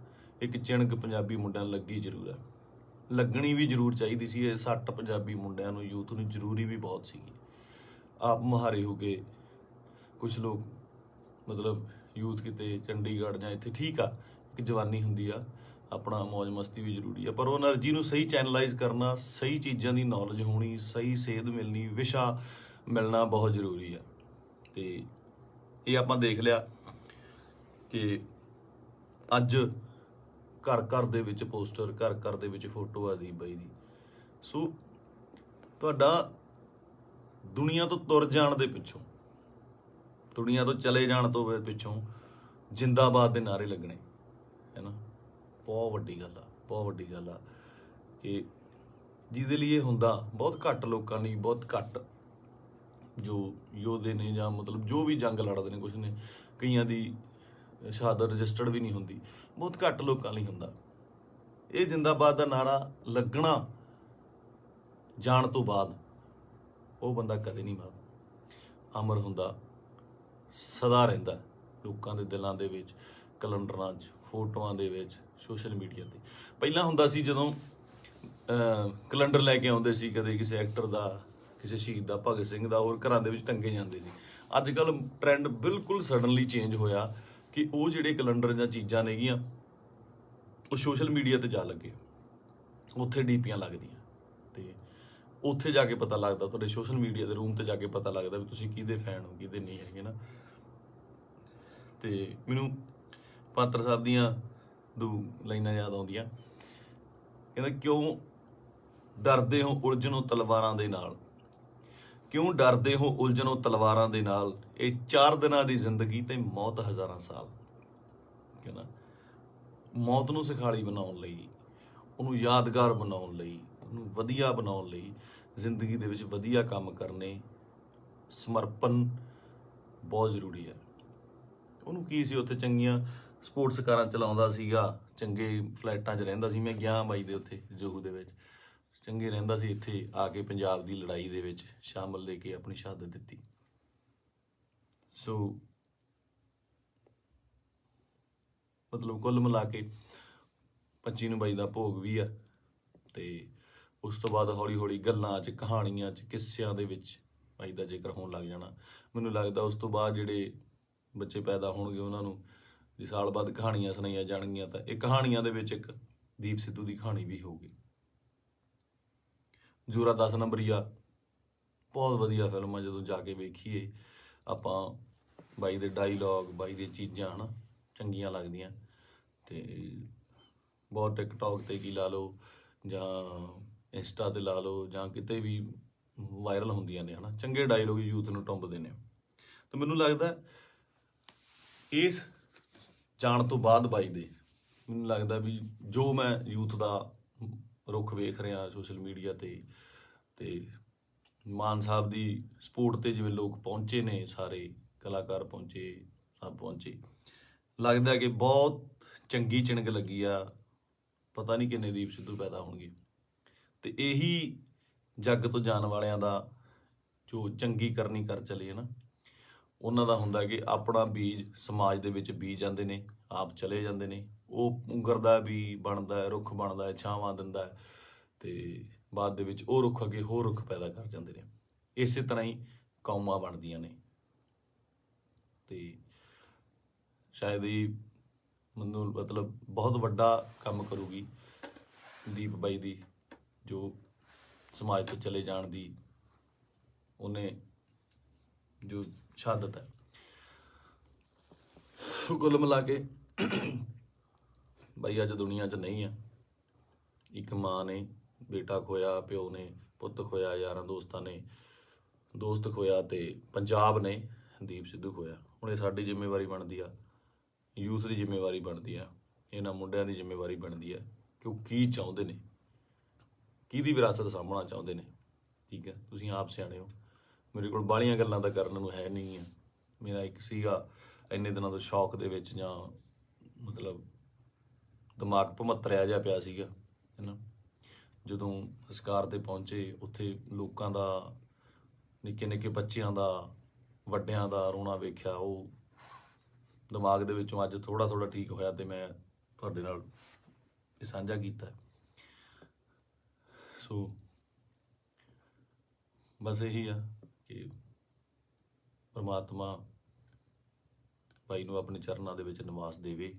[SPEAKER 1] ਇੱਕ ਚਿਣਕ ਪੰਜਾਬੀ ਮੁੰਡਿਆਂ ਨੂੰ ਲੱਗੀ ਜ਼ਰੂਰ ਹੈ, ਲੱਗਣੀ ਵੀ ਜ਼ਰੂਰ ਚਾਹੀਦੀ ਸੀ। ਇਹ ਸੱਟ ਪੰਜਾਬੀ ਮੁੰਡਿਆਂ ਨੂੰ, ਯੂਥ ਨੂੰ ਜ਼ਰੂਰੀ ਵੀ ਬਹੁਤ ਸੀਗੀ। ਆਪ ਮੁਹਾਰੇ ਹੋ ਕੇ ਕੁਛ ਲੋਕ, ਮਤਲਬ ਯੂਥ ਕਿਤੇ ਚੰਡੀਗੜ੍ਹ ਜਾਂ ਇੱਥੇ, ਠੀਕ ਆ, ਇੱਕ ਜਵਾਨੀ ਹੁੰਦੀ ਆ, ਆਪਣਾ ਮौज ਮਸਤੀ ਵੀ ਜ਼ਰੂਰੀ ਹੈ, ਪਰ ਉਹ એનર્ਜੀ ਨੂੰ ਸਹੀ ਚੈਨਲਾਈਜ਼ ਕਰਨਾ, ਸਹੀ ਚੀਜ਼ਾਂ ਦੀ ਨੌਲੇਜ ਹੋਣੀ, ਸਹੀ ਸੇਧ ਮਿਲਣੀ, ਵਿਸ਼ਾ ਮਿਲਣਾ ਬਹੁਤ ਜ਼ਰੂਰੀ ਆ। ਤੇ ਇਹ ਆਪਾਂ ਦੇਖ ਲਿਆ ਕਿ ਅੱਜ ਘਰ ਘਰ ਦੇ ਵਿੱਚ ਪੋਸਟਰ, ਘਰ ਘਰ ਦੇ ਵਿੱਚ ਫੋਟੋ ਆ ਦੀਪ ਬਾਈ ਦੀ। ਸੋ ਤੁਹਾਡਾ ਦੁਨੀਆ ਤੋਂ ਤੁਰ ਜਾਣ ਦੇ ਪਿੱਛੋਂ, ਦੁਨੀਆ ਤੋਂ ਚਲੇ ਜਾਣ ਤੋਂ ਪਿੱਛੋਂ ਜਿੰਦਾਬਾਦ ਦੇ ਨਾਅਰੇ ਲੱਗਣੇ, ਹੈ ਨਾ। ਬਹੁਤ ਵੱਡੀ ਗੱਲ ਆ, ਬਹੁਤ ਵੱਡੀ ਗੱਲ ਆ ਕਿ ਜਿਹਦੇ ਲਈ ਇਹ ਹੁੰਦਾ ਬਹੁਤ ਘੱਟ ਲੋਕਾਂ ਲਈ, ਬਹੁਤ ਘੱਟ ਜੋ ਯੋਧੇ ਨੇ ਜਾਂ ਮਤਲਬ ਜੋ ਵੀ ਜੰਗ ਲੜਦੇ ਨੇ, ਕੁਛ ਨੇ ਕਈਆਂ ਦੀ ਸ਼ਹਾਦਤ ਰਜਿਸਟਰਡ ਵੀ ਨਹੀਂ ਹੁੰਦੀ, ਬਹੁਤ ਘੱਟ ਲੋਕਾਂ ਲਈ ਹੁੰਦਾ। ਇਹ ਜਿੰਦਾਬਾਦ ਦਾ ਨਾਰਾ ਲੱਗਣਾ ਜਾਣ ਤੋਂ ਬਾਅਦ ਉਹ ਬੰਦਾ ਕਦੇ ਨਹੀਂ ਮਰਦਾ, ਅਮਰ ਹੁੰਦਾ, ਸਦਾ ਰਹਿੰਦਾ ਲੋਕਾਂ ਦੇ ਦਿਲਾਂ ਦੇ ਵਿੱਚ, ਕੈਲੰਡਰਾਂ 'ਚ, ਫੋਟੋਆਂ ਦੇ ਵਿੱਚ, ਸੋਸ਼ਲ ਮੀਡੀਆ 'ਤੇ। ਪਹਿਲਾਂ ਹੁੰਦਾ ਸੀ ਜਦੋਂ ਕੈਲੰਡਰ ਲੈ ਕੇ ਆਉਂਦੇ ਸੀ, ਕਦੇ ਕਿਸੇ ਐਕਟਰ ਦਾ, ਕਿਸੇ ਸ਼ਹੀਦ ਦਾ, ਭਗਤ ਸਿੰਘ ਦਾ, ਹੋਰ ਘਰਾਂ ਦੇ ਵਿੱਚ ਟੰਗੇ ਜਾਂਦੇ ਸੀ। ਅੱਜ ਕੱਲ੍ਹ ਟਰੈਂਡ ਬਿਲਕੁਲ ਸਡਨਲੀ ਚੇਂਜ ਹੋਇਆ ਕਿ ਉਹ ਜਿਹੜੇ ਕੈਲੰਡਰ ਜਾਂ ਚੀਜ਼ਾਂ ਨੇਗੀਆਂ ਉਹ ਸੋਸ਼ਲ ਮੀਡੀਆ 'ਤੇ ਜਾ ਲੱਗੇ, ਉੱਥੇ ਡੀਪੀਆਂ ਲੱਗਦੀਆਂ, ਤੇ ਉੱਥੇ ਜਾ ਕੇ ਪਤਾ ਲੱਗਦਾ, ਤੁਹਾਡੇ ਸੋਸ਼ਲ ਮੀਡੀਆ ਦੇ ਰੂਮ 'ਤੇ ਜਾ ਕੇ ਪਤਾ ਲੱਗਦਾ ਵੀ ਤੁਸੀਂ ਕਿਹਦੇ ਫੈਨ ਹੋ, ਕਿਹਦੇ ਨਹੀਂ ਹੈਗੇ ਨਾ। ਤੇ ਮੈਨੂੰ ਪਾਤਰ ਸਾਹਿਬ ਦੀਆਂ ਦੋ ਲਾਈਨਾਂ ਯਾਦ ਆਉਂਦੀਆਂ, ਕਹਿੰਦਾ ਕਿਉਂ ਡਰਦੇ ਹੋ ਉਲਝਣੋਂ ਤਲਵਾਰਾਂ ਦੇ ਨਾਲ, ਕਿਉਂ ਡਰਦੇ ਹੋ ਉਲਝਣੋਂ ਤਲਵਾਰਾਂ ਦੇ ਨਾਲ, ਇਹ 4 ਦਿਨਾਂ ਦੀ ਜ਼ਿੰਦਗੀ ਤੇ ਮੌਤ ਹਜ਼ਾਰਾਂ ਸਾਲ। ਕਹਿੰਦਾ ਮੌਤ ਨੂੰ ਸਿਖਾਲੀ ਬਣਾਉਣ ਲਈ, ਉਹਨੂੰ ਯਾਦਗਾਰ ਬਣਾਉਣ ਲਈ, ਉਹਨੂੰ ਵਧੀਆ ਬਣਾਉਣ ਲਈ ਜ਼ਿੰਦਗੀ ਦੇ ਵਿੱਚ ਵਧੀਆ ਕੰਮ ਕਰਨੇ, ਸਮਰਪਣ ਬਹੁਤ ਜ਼ਰੂਰੀ ਹੈ। ਉਹਨੂੰ ਕੀ ਸੀ, ਉੱਥੇ ਚੰਗੀਆਂ ਸਪੋਰਟਸ ਕਾਰਾਂ ਚਲਾਉਂਦਾ ਸੀਗਾ, ਚੰਗੇ ਫਲੈਟਾਂ 'ਚ ਰਹਿੰਦਾ ਸੀ। ਮੈਂ ਗਿਆ ਬਾਈ ਦੇ ਉੱਥੇ ਜੋਹੂ ਦੇ ਵਿੱਚ, ਚੰਗੇ ਰਹਿੰਦਾ ਸੀ। ਇੱਥੇ ਆ ਕੇ ਪੰਜਾਬ ਦੀ ਲੜਾਈ ਦੇ ਵਿੱਚ ਸ਼ਾਮਲ ਲੈ ਕੇ ਆਪਣੀ ਸ਼ਹਾਦਤ ਦਿੱਤੀ। ਸੋ ਮਤਲਬ ਕੁੱਲ ਮਿਲਾ ਕੇ 25 ਨੂੰ ਬਾਈ ਦਾ ਭੋਗ ਵੀ ਆ, ਤੇ ਉਸ ਤੋਂ ਬਾਅਦ ਹੌਲੀ ਹੌਲੀ ਗੱਲਾਂ 'ਚ, ਕਹਾਣੀਆਂ 'ਚ, ਕਿੱਸਿਆਂ ਦੇ ਵਿੱਚ ਬਾਈ ਦਾ ਜ਼ਿਕਰ ਹੋਣ ਲੱਗ ਜਾਣਾ। ਮੈਨੂੰ ਲੱਗਦਾ ਉਸ ਤੋਂ ਬਾਅਦ ਜਿਹੜੇ ਬੱਚੇ ਪੈਦਾ ਹੋਣਗੇ ਉਹਨਾਂ ਨੂੰ ਜੇ ਸਾਲ ਬਾਅਦ ਕਹਾਣੀਆਂ ਸੁਣਾਈਆਂ ਜਾਣਗੀਆਂ ਤਾਂ ਇਹ ਕਹਾਣੀਆਂ ਦੇ ਵਿੱਚ ਇੱਕ ਦੀਪ ਸਿੱਧੂ ਦੀ ਕਹਾਣੀ ਵੀ ਹੋਊਗੀ। ਜ਼ੋਰਾ 10 ਨੰਬਰੀਆ ਬਹੁਤ ਵਧੀਆ ਫਿਲਮ ਆ, ਜਦੋਂ ਜਾ ਕੇ ਵੇਖੀਏ ਆਪਾਂ, ਬਾਈ ਦੇ ਡਾਇਲੋਗ, ਬਾਈ ਦੀਆਂ ਚੀਜ਼ਾਂ ਹੈ ਨਾ ਚੰਗੀਆਂ ਲੱਗਦੀਆਂ। ਤੇ ਬਹੁਤ ਟਿਕਟੌਕ 'ਤੇ ਕੀ ਲਾ ਲਓ ਜਾਂ ਇੰਸਟਾ 'ਤੇ ਲਾ ਲਓ ਜਾਂ ਕਿਤੇ ਵੀ ਵਾਇਰਲ ਹੁੰਦੀਆਂ ਨੇ, ਹੈ ਨਾ, ਚੰਗੇ ਡਾਇਲੋਗ ਯੂਥ ਨੂੰ ਟੁੰਬਦੇ ਨੇ। ਤਾਂ ਮੈਨੂੰ ਲੱਗਦਾ ਇਸ ਜਾਣ ਤੋਂ ਬਾਅਦ ਬਾਈ ਦੇ, ਮੈਨੂੰ ਲੱਗਦਾ ਵੀ ਜੋ ਮੈਂ ਯੂਥ ਦਾ ਰੁੱਖ ਵੇਖ ਰਿਹਾ ਸੋਸ਼ਲ ਮੀਡੀਆ 'ਤੇ ਮਾਨ ਸਾਹਿਬ ਦੀ ਸਪੋਰਟ 'ਤੇ ਜਿਵੇਂ ਲੋਕ ਪਹੁੰਚੇ ਨੇ, ਸਾਰੇ ਕਲਾਕਾਰ ਪਹੁੰਚੇ, ਸਭ ਪਹੁੰਚੇ, ਲੱਗਦਾ ਕਿ ਬਹੁਤ ਚੰਗੀ ਚਿਣਗ ਲੱਗੀ ਆ। ਪਤਾ ਨਹੀਂ ਕਿੰਨੇ ਦੀਪ ਸਿੱਧੂ ਪੈਦਾ ਹੋਣਗੇ। ਤੇ ਇਹੀ ਜੱਗ ਤੋਂ ਜਾਣ ਵਾਲਿਆਂ ਦਾ ਜੋ ਚੰਗੀ ਕਰਨੀ ਕਰ ਚਲੇ ਹੈ ਨਾ, ਉਹਨਾਂ ਦਾ ਹੁੰਦਾ ਕਿ ਆਪਣਾ ਬੀਜ ਸਮਾਜ ਦੇ ਵਿੱਚ ਬੀਜ ਜਾਂਦੇ ਨੇ, ਆਪ ਚਲੇ ਜਾਂਦੇ ਨੇ, ਉਹ ਪੁੰਗਰਦਾ ਵੀ ਬਣਦਾ ਹੈ, ਰੁੱਖ ਬਣਦਾ ਹੈ, ਛਾਵਾਂ ਦਿੰਦਾ ਹੈ, ਤੇ ਬਾਅਦ ਦੇ ਵਿੱਚ ਉਹ ਰੁੱਖ ਅੱਗੇ ਹੋਰ ਰੁੱਖ ਪੈਦਾ ਕਰ ਜਾਂਦੇ ਨੇ। ਇਸੇ ਤਰ੍ਹਾਂ ਹੀ ਕੌਮਾਂ ਬਣਦੀਆਂ ਨੇ। ਤੇ ਸ਼ਾਇਦ ਇਹ ਮੈਨੂੰ ਮਤਲਬ ਬਹੁਤ ਵੱਡਾ ਕੰਮ ਕਰੂਗੀ ਦੀਪ ਬਾਈ ਦੀ, ਜੋ ਸਮਾਜ ਤੋਂ ਚਲੇ ਜਾਣ ਦੀ ਉਹਨੇ ਜੋ ਸ਼ਹਾਦਤ ਹੈ। ਕੁੱਲ ਮਿਲਾ ਕੇ ਬਾਈ ਅੱਜ ਦੁਨੀਆ 'ਚ ਨਹੀਂ ਆ। ਇੱਕ ਮਾਂ ਨੇ ਬੇਟਾ ਖੋਇਆ, ਪਿਓ ਨੇ ਪੁੱਤ ਖੋਇਆ, ਯਾਰਾਂ ਦੋਸਤਾਂ ਨੇ ਦੋਸਤ ਖੋਇਆ, ਤੇ ਪੰਜਾਬ ਨੇ ਦੀਪ ਸਿੱਧੂ ਖੋਇਆ। ਹੁਣ ਇਹ ਸਾਡੀ ਜ਼ਿੰਮੇਵਾਰੀ ਬਣਦੀ ਆ, ਯੂਥ ਦੀ ਜ਼ਿੰਮੇਵਾਰੀ ਬਣਦੀ ਆ, ਇਹਨਾਂ ਮੁੰਡਿਆਂ ਦੀ ਜ਼ਿੰਮੇਵਾਰੀ ਬਣਦੀ ਆ ਕਿ ਉਹ ਕੀ ਚਾਹੁੰਦੇ ਨੇ, ਕਿਹਦੀ ਵਿਰਾਸਤ ਸਾਂਭਣਾ ਚਾਹੁੰਦੇ ਨੇ। ਠੀਕ ਹੈ, ਤੁਸੀਂ ਆਪ ਸਿਆਣੇ ਹੋ। ਮੇਰੇ ਕੋਲ ਬਾਹਲੀਆਂ ਗੱਲਾਂ ਤਾਂ ਕਰਨ ਨੂੰ ਹੈ ਨਹੀਂ ਆ। ਮੇਰਾ ਇੱਕ ਸੀਗਾ ਇੰਨੇ ਦਿਨਾਂ ਤੋਂ ਸ਼ੌਕ ਦੇ ਵਿੱਚ, ਜਾਂ ਮਤਲਬ ਦਿਮਾਗ ਭਮੱਤਰਿਆ ਜਿਹਾ ਪਿਆ ਸੀਗਾ, ਹੈ ਨਾ। ਜਦੋਂ ਸੰਸਕਾਰ 'ਤੇ ਪਹੁੰਚੇ, ਉੱਥੇ ਲੋਕਾਂ ਦਾ, ਨਿੱਕੇ ਨਿੱਕੇ ਬੱਚਿਆਂ ਦਾ, ਵੱਡਿਆਂ ਦਾ ਰੋਣਾ ਵੇਖਿਆ, ਉਹ ਦਿਮਾਗ ਦੇ ਵਿੱਚੋਂ ਅੱਜ ਥੋੜ੍ਹਾ ਥੋੜ੍ਹਾ ਠੀਕ ਹੋਇਆ, ਤੇ ਮੈਂ ਤੁਹਾਡੇ ਨਾਲ ਇਹ ਸਾਂਝਾ ਕੀਤਾ। ਸੋ ਬਸ ਇਹੀ ਆ ਕਿ ਪਰਮਾਤਮਾ ਬਾਈ ਨੂੰ ਆਪਣੇ ਚਰਨਾਂ ਦੇ ਵਿੱਚ ਨਿਵਾਸ ਦੇਵੇ,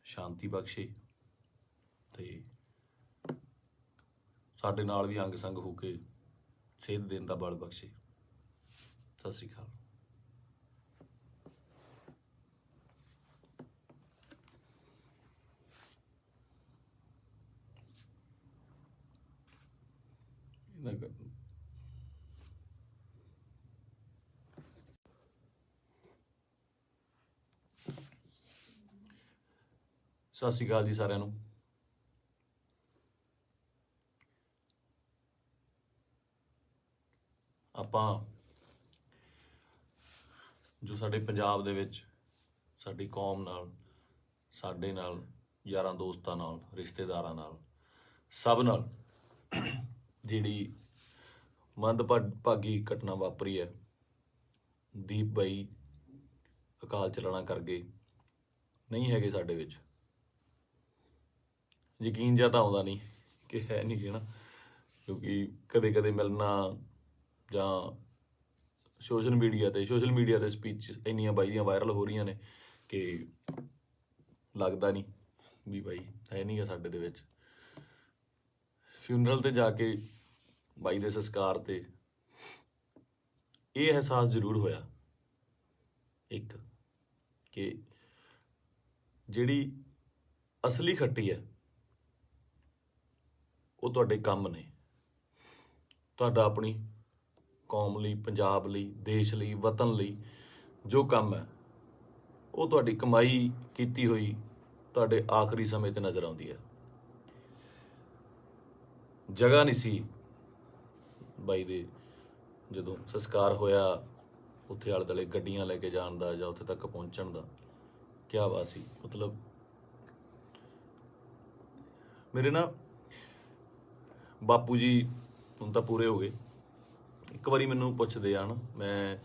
[SPEAKER 1] ਸ਼ਾਂਤੀ ਬਖਸ਼ੇ, ਤੇ ਸਾਡੇ ਨਾਲ ਵੀ ਅੰਗ ਸੰਗ ਹੋ ਕੇ ਸੇਧ ਦੇਣ ਦਾ ਬਲ ਬਖਸ਼ੇ। ਸਤਿ ਸ੍ਰੀ ਅਕਾਲ। ਸਤਿ ਸ੍ਰੀ ਅਕਾਲ ਜੀ ਸਾਰਿਆਂ ਨੂੰ। ਆਪਾਂ ਜੋ ਸਾਡੇ ਪੰਜਾਬ ਦੇ ਵਿੱਚ ਸਾਡੀ ਕੌਮ ਨਾਲ, ਸਾਡੇ ਨਾਲ, ਯਾਰਾਂ ਦੋਸਤਾਂ ਨਾਲ, ਰਿਸ਼ਤੇਦਾਰਾਂ ਨਾਲ, ਸਭ ਨਾਲ ਜਿਹੜੀ ਮੰਦਭਾਗੀ ਘਟਨਾ ਵਾਪਰੀ ਹੈ, ਦੀਪ ਬਾਈ ਅਕਾਲ ਚਲਾਣਾ ਕਰ ਗਏ, ਨਹੀਂ ਹੈਗੇ ਸਾਡੇ ਵਿੱਚ। ਯਕੀਨ ਜਿਹਾ ਤਾਂ ਆਉਂਦਾ ਨਹੀਂ ਕਿ ਹੈ ਨਹੀਂ ਗੇ ਨਾ, ਕਿਉਂਕਿ ਕਦੇ ਕਦੇ ਮਿਲਣਾ ਜਾਂ ਸੋਸ਼ਲ ਮੀਡੀਆ ਤੇ ਸਪੀਚ ਇੰਨੀਆਂ ਬਾਈ ਦੀਆਂ ਵਾਇਰਲ ਹੋ ਰਹੀਆਂ ਨੇ ਕਿ ਲੱਗਦਾ ਨਹੀਂ ਵੀ ਬਾਈ ਹੈ ਨਹੀਂ ਗਾ ਸਾਡੇ ਦੇ ਵਿੱਚ। ਫਿਊਨਰਲ ਤੇ ਜਾ ਕੇ ਬਾਈ ਦੇ ਸੰਸਕਾਰ ਤੇ ਇਹ ਅਹਿਸਾਸ ਜ਼ਰੂਰ ਹੋਇਆ ਇੱਕ, ਕਿ ਜਿਹੜੀ ਅਸਲੀ ਖੱਟੀ ਹੈ ਉਹ ਤੁਹਾਡੇ ਕੰਮ ਨੇ। ਤੁਹਾਡਾ ਆਪਣੀ ਕੌਮ ਲਈ, ਪੰਜਾਬ ਲਈ, ਦੇਸ਼ ਲਈ, ਵਤਨ ਲਈ ਜੋ ਕੰਮ ਹੈ ਉਹ ਤੁਹਾਡੀ ਕਮਾਈ ਕੀਤੀ ਹੋਈ ਤੁਹਾਡੇ ਆਖਰੀ ਸਮੇਂ ਤੇ ਨਜ਼ਰ ਆਉਂਦੀ ਹੈ। ਜਗ੍ਹਾ ਨਹੀਂ ਸੀ ਬਾਈ ਦੇ ਜਦੋਂ ਸੰਸਕਾਰ ਹੋਇਆ ਉੱਥੇ ਆਲੇ ਦੁਆਲੇ ਗੱਡੀਆਂ ਲੈ ਕੇ ਜਾਣ ਦਾ ਜਾਂ ਉੱਥੇ ਤੱਕ ਪਹੁੰਚਣ ਦਾ। ਕਿਆ ਬਾਤ ਸੀ। ਮਤਲਬ ਮੇਰੇ ਨਾ ਬਾਪੂ ਜੀ ਹੁਣ ਤਾਂ ਪੂਰੇ ਹੋ ਗਏ। ਇੱਕ ਵਾਰੀ ਮੈਨੂੰ ਪੁੱਛਦੇ ਆ ਨਾ, ਮੈਂ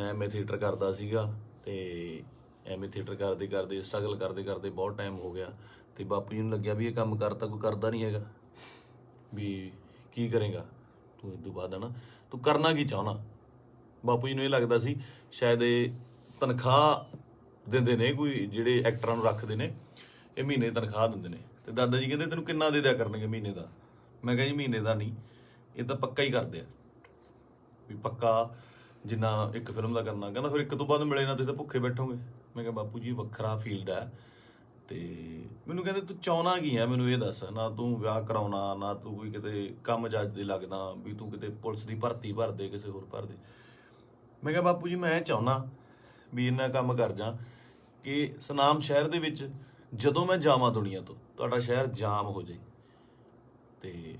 [SPEAKER 1] ਐਮਏ ਥੀਏਟਰ ਕਰਦਾ ਸੀਗਾ ਤੇ ਐਮਏ ਥੀਏਟਰ ਕਰਦੇ ਸਟਰਗਲ ਕਰਦੇ ਬਹੁਤ ਟਾਈਮ ਹੋ ਗਿਆ ਤੇ ਬਾਪੂ ਜੀ ਨੂੰ ਲੱਗਿਆ ਵੀ ਇਹ ਕੰਮ ਕਰਤਾ ਕੋਈ ਕਰਦਾ ਨਹੀਂ ਹੈਗਾ, ਵੀ ਕੀ ਕਰੇਗਾ ਤੂੰ ਇਸ ਤੋਂ ਬਾਅਦ, ਹੈ ਨਾ ਤੂੰ ਕਰਨਾ ਕੀ ਚਾਹੁੰਦਾ। ਬਾਪੂ ਜੀ ਨੂੰ ਇਹ ਲੱਗਦਾ ਸੀ ਸ਼ਾਇਦ ਇਹ ਤਨਖਾਹ ਦਿੰਦੇ ਨੇ, ਕੋਈ ਜਿਹੜੇ ਐਕਟਰਾਂ ਨੂੰ ਰੱਖਦੇ ਨੇ ਇਹ ਮਹੀਨੇ ਦੀ ਤਨਖਾਹ ਦਿੰਦੇ ਨੇ। ਤੇ ਦਾਦਾ ਜੀ ਕਹਿੰਦੇ ਤੈਨੂੰ ਕਿੰਨਾ ਦੇ ਦਿਆ ਕਰਨਗੇ ਮਹੀਨੇ ਦਾ। ਮੈਂ ਕਿਹਾ ਜੀ ਮਹੀਨੇ ਦਾ ਨਹੀਂ, ਇਹ ਤਾਂ ਪੱਕਾ ਹੀ ਕਰਦੇ ਆ, ਵੀ ਪੱਕਾ ਜਿੰਨਾ ਇੱਕ ਫਿਲਮ ਦਾ ਕਰਨਾ। ਕਹਿੰਦਾ ਫਿਰ ਇੱਕ ਤੋਂ ਬਾਅਦ ਮਿਲੇ ਨਾ ਤੁਸੀਂ ਤਾਂ ਭੁੱਖੇ ਬੈਠੋਗੇ। ਮੈਂ ਕਿਹਾ ਬਾਪੂ ਜੀ ਵੱਖਰਾ ਫੀਲਡ ਹੈ। ਤੇ ਮੈਨੂੰ ਕਹਿੰਦੇ ਤੂੰ ਚਾਹੁੰਦਾ ਕੀ ਹੈ, ਮੈਨੂੰ ਇਹ ਦੱਸ। ਨਾ ਤੂੰ ਵਿਆਹ ਕਰਾਉਣਾ, ਨਾ ਤੂੰ ਕੋਈ ਕਿਤੇ ਕੰਮ ਜੱਜ ਦੇ ਲੱਗਦਾ ਵੀ ਤੂੰ ਕਿਤੇ ਪੁਲਿਸ ਦੀ ਭਰਤੀ ਭਰ ਦੇ, ਕਿਸੇ ਹੋਰ ਭਰ ਦੇ। ਮੈਂ ਕਿਹਾ ਬਾਪੂ ਜੀ ਮੈਂ ਚਾਹੁੰਦਾ ਵੀ ਇੰਨਾ ਕੰਮ ਕਰ ਜਾ ਕਿ ਸੁਨਾਮ ਸ਼ਹਿਰ ਦੇ ਵਿੱਚ ਜਦੋਂ ਮੈਂ ਜਾਵਾਂ ਦੁਨੀਆ ਤੋਂ ਤੁਹਾਡਾ ਸ਼ਹਿਰ ਜਾਮ ਹੋ ਜਾਏ ਤੇ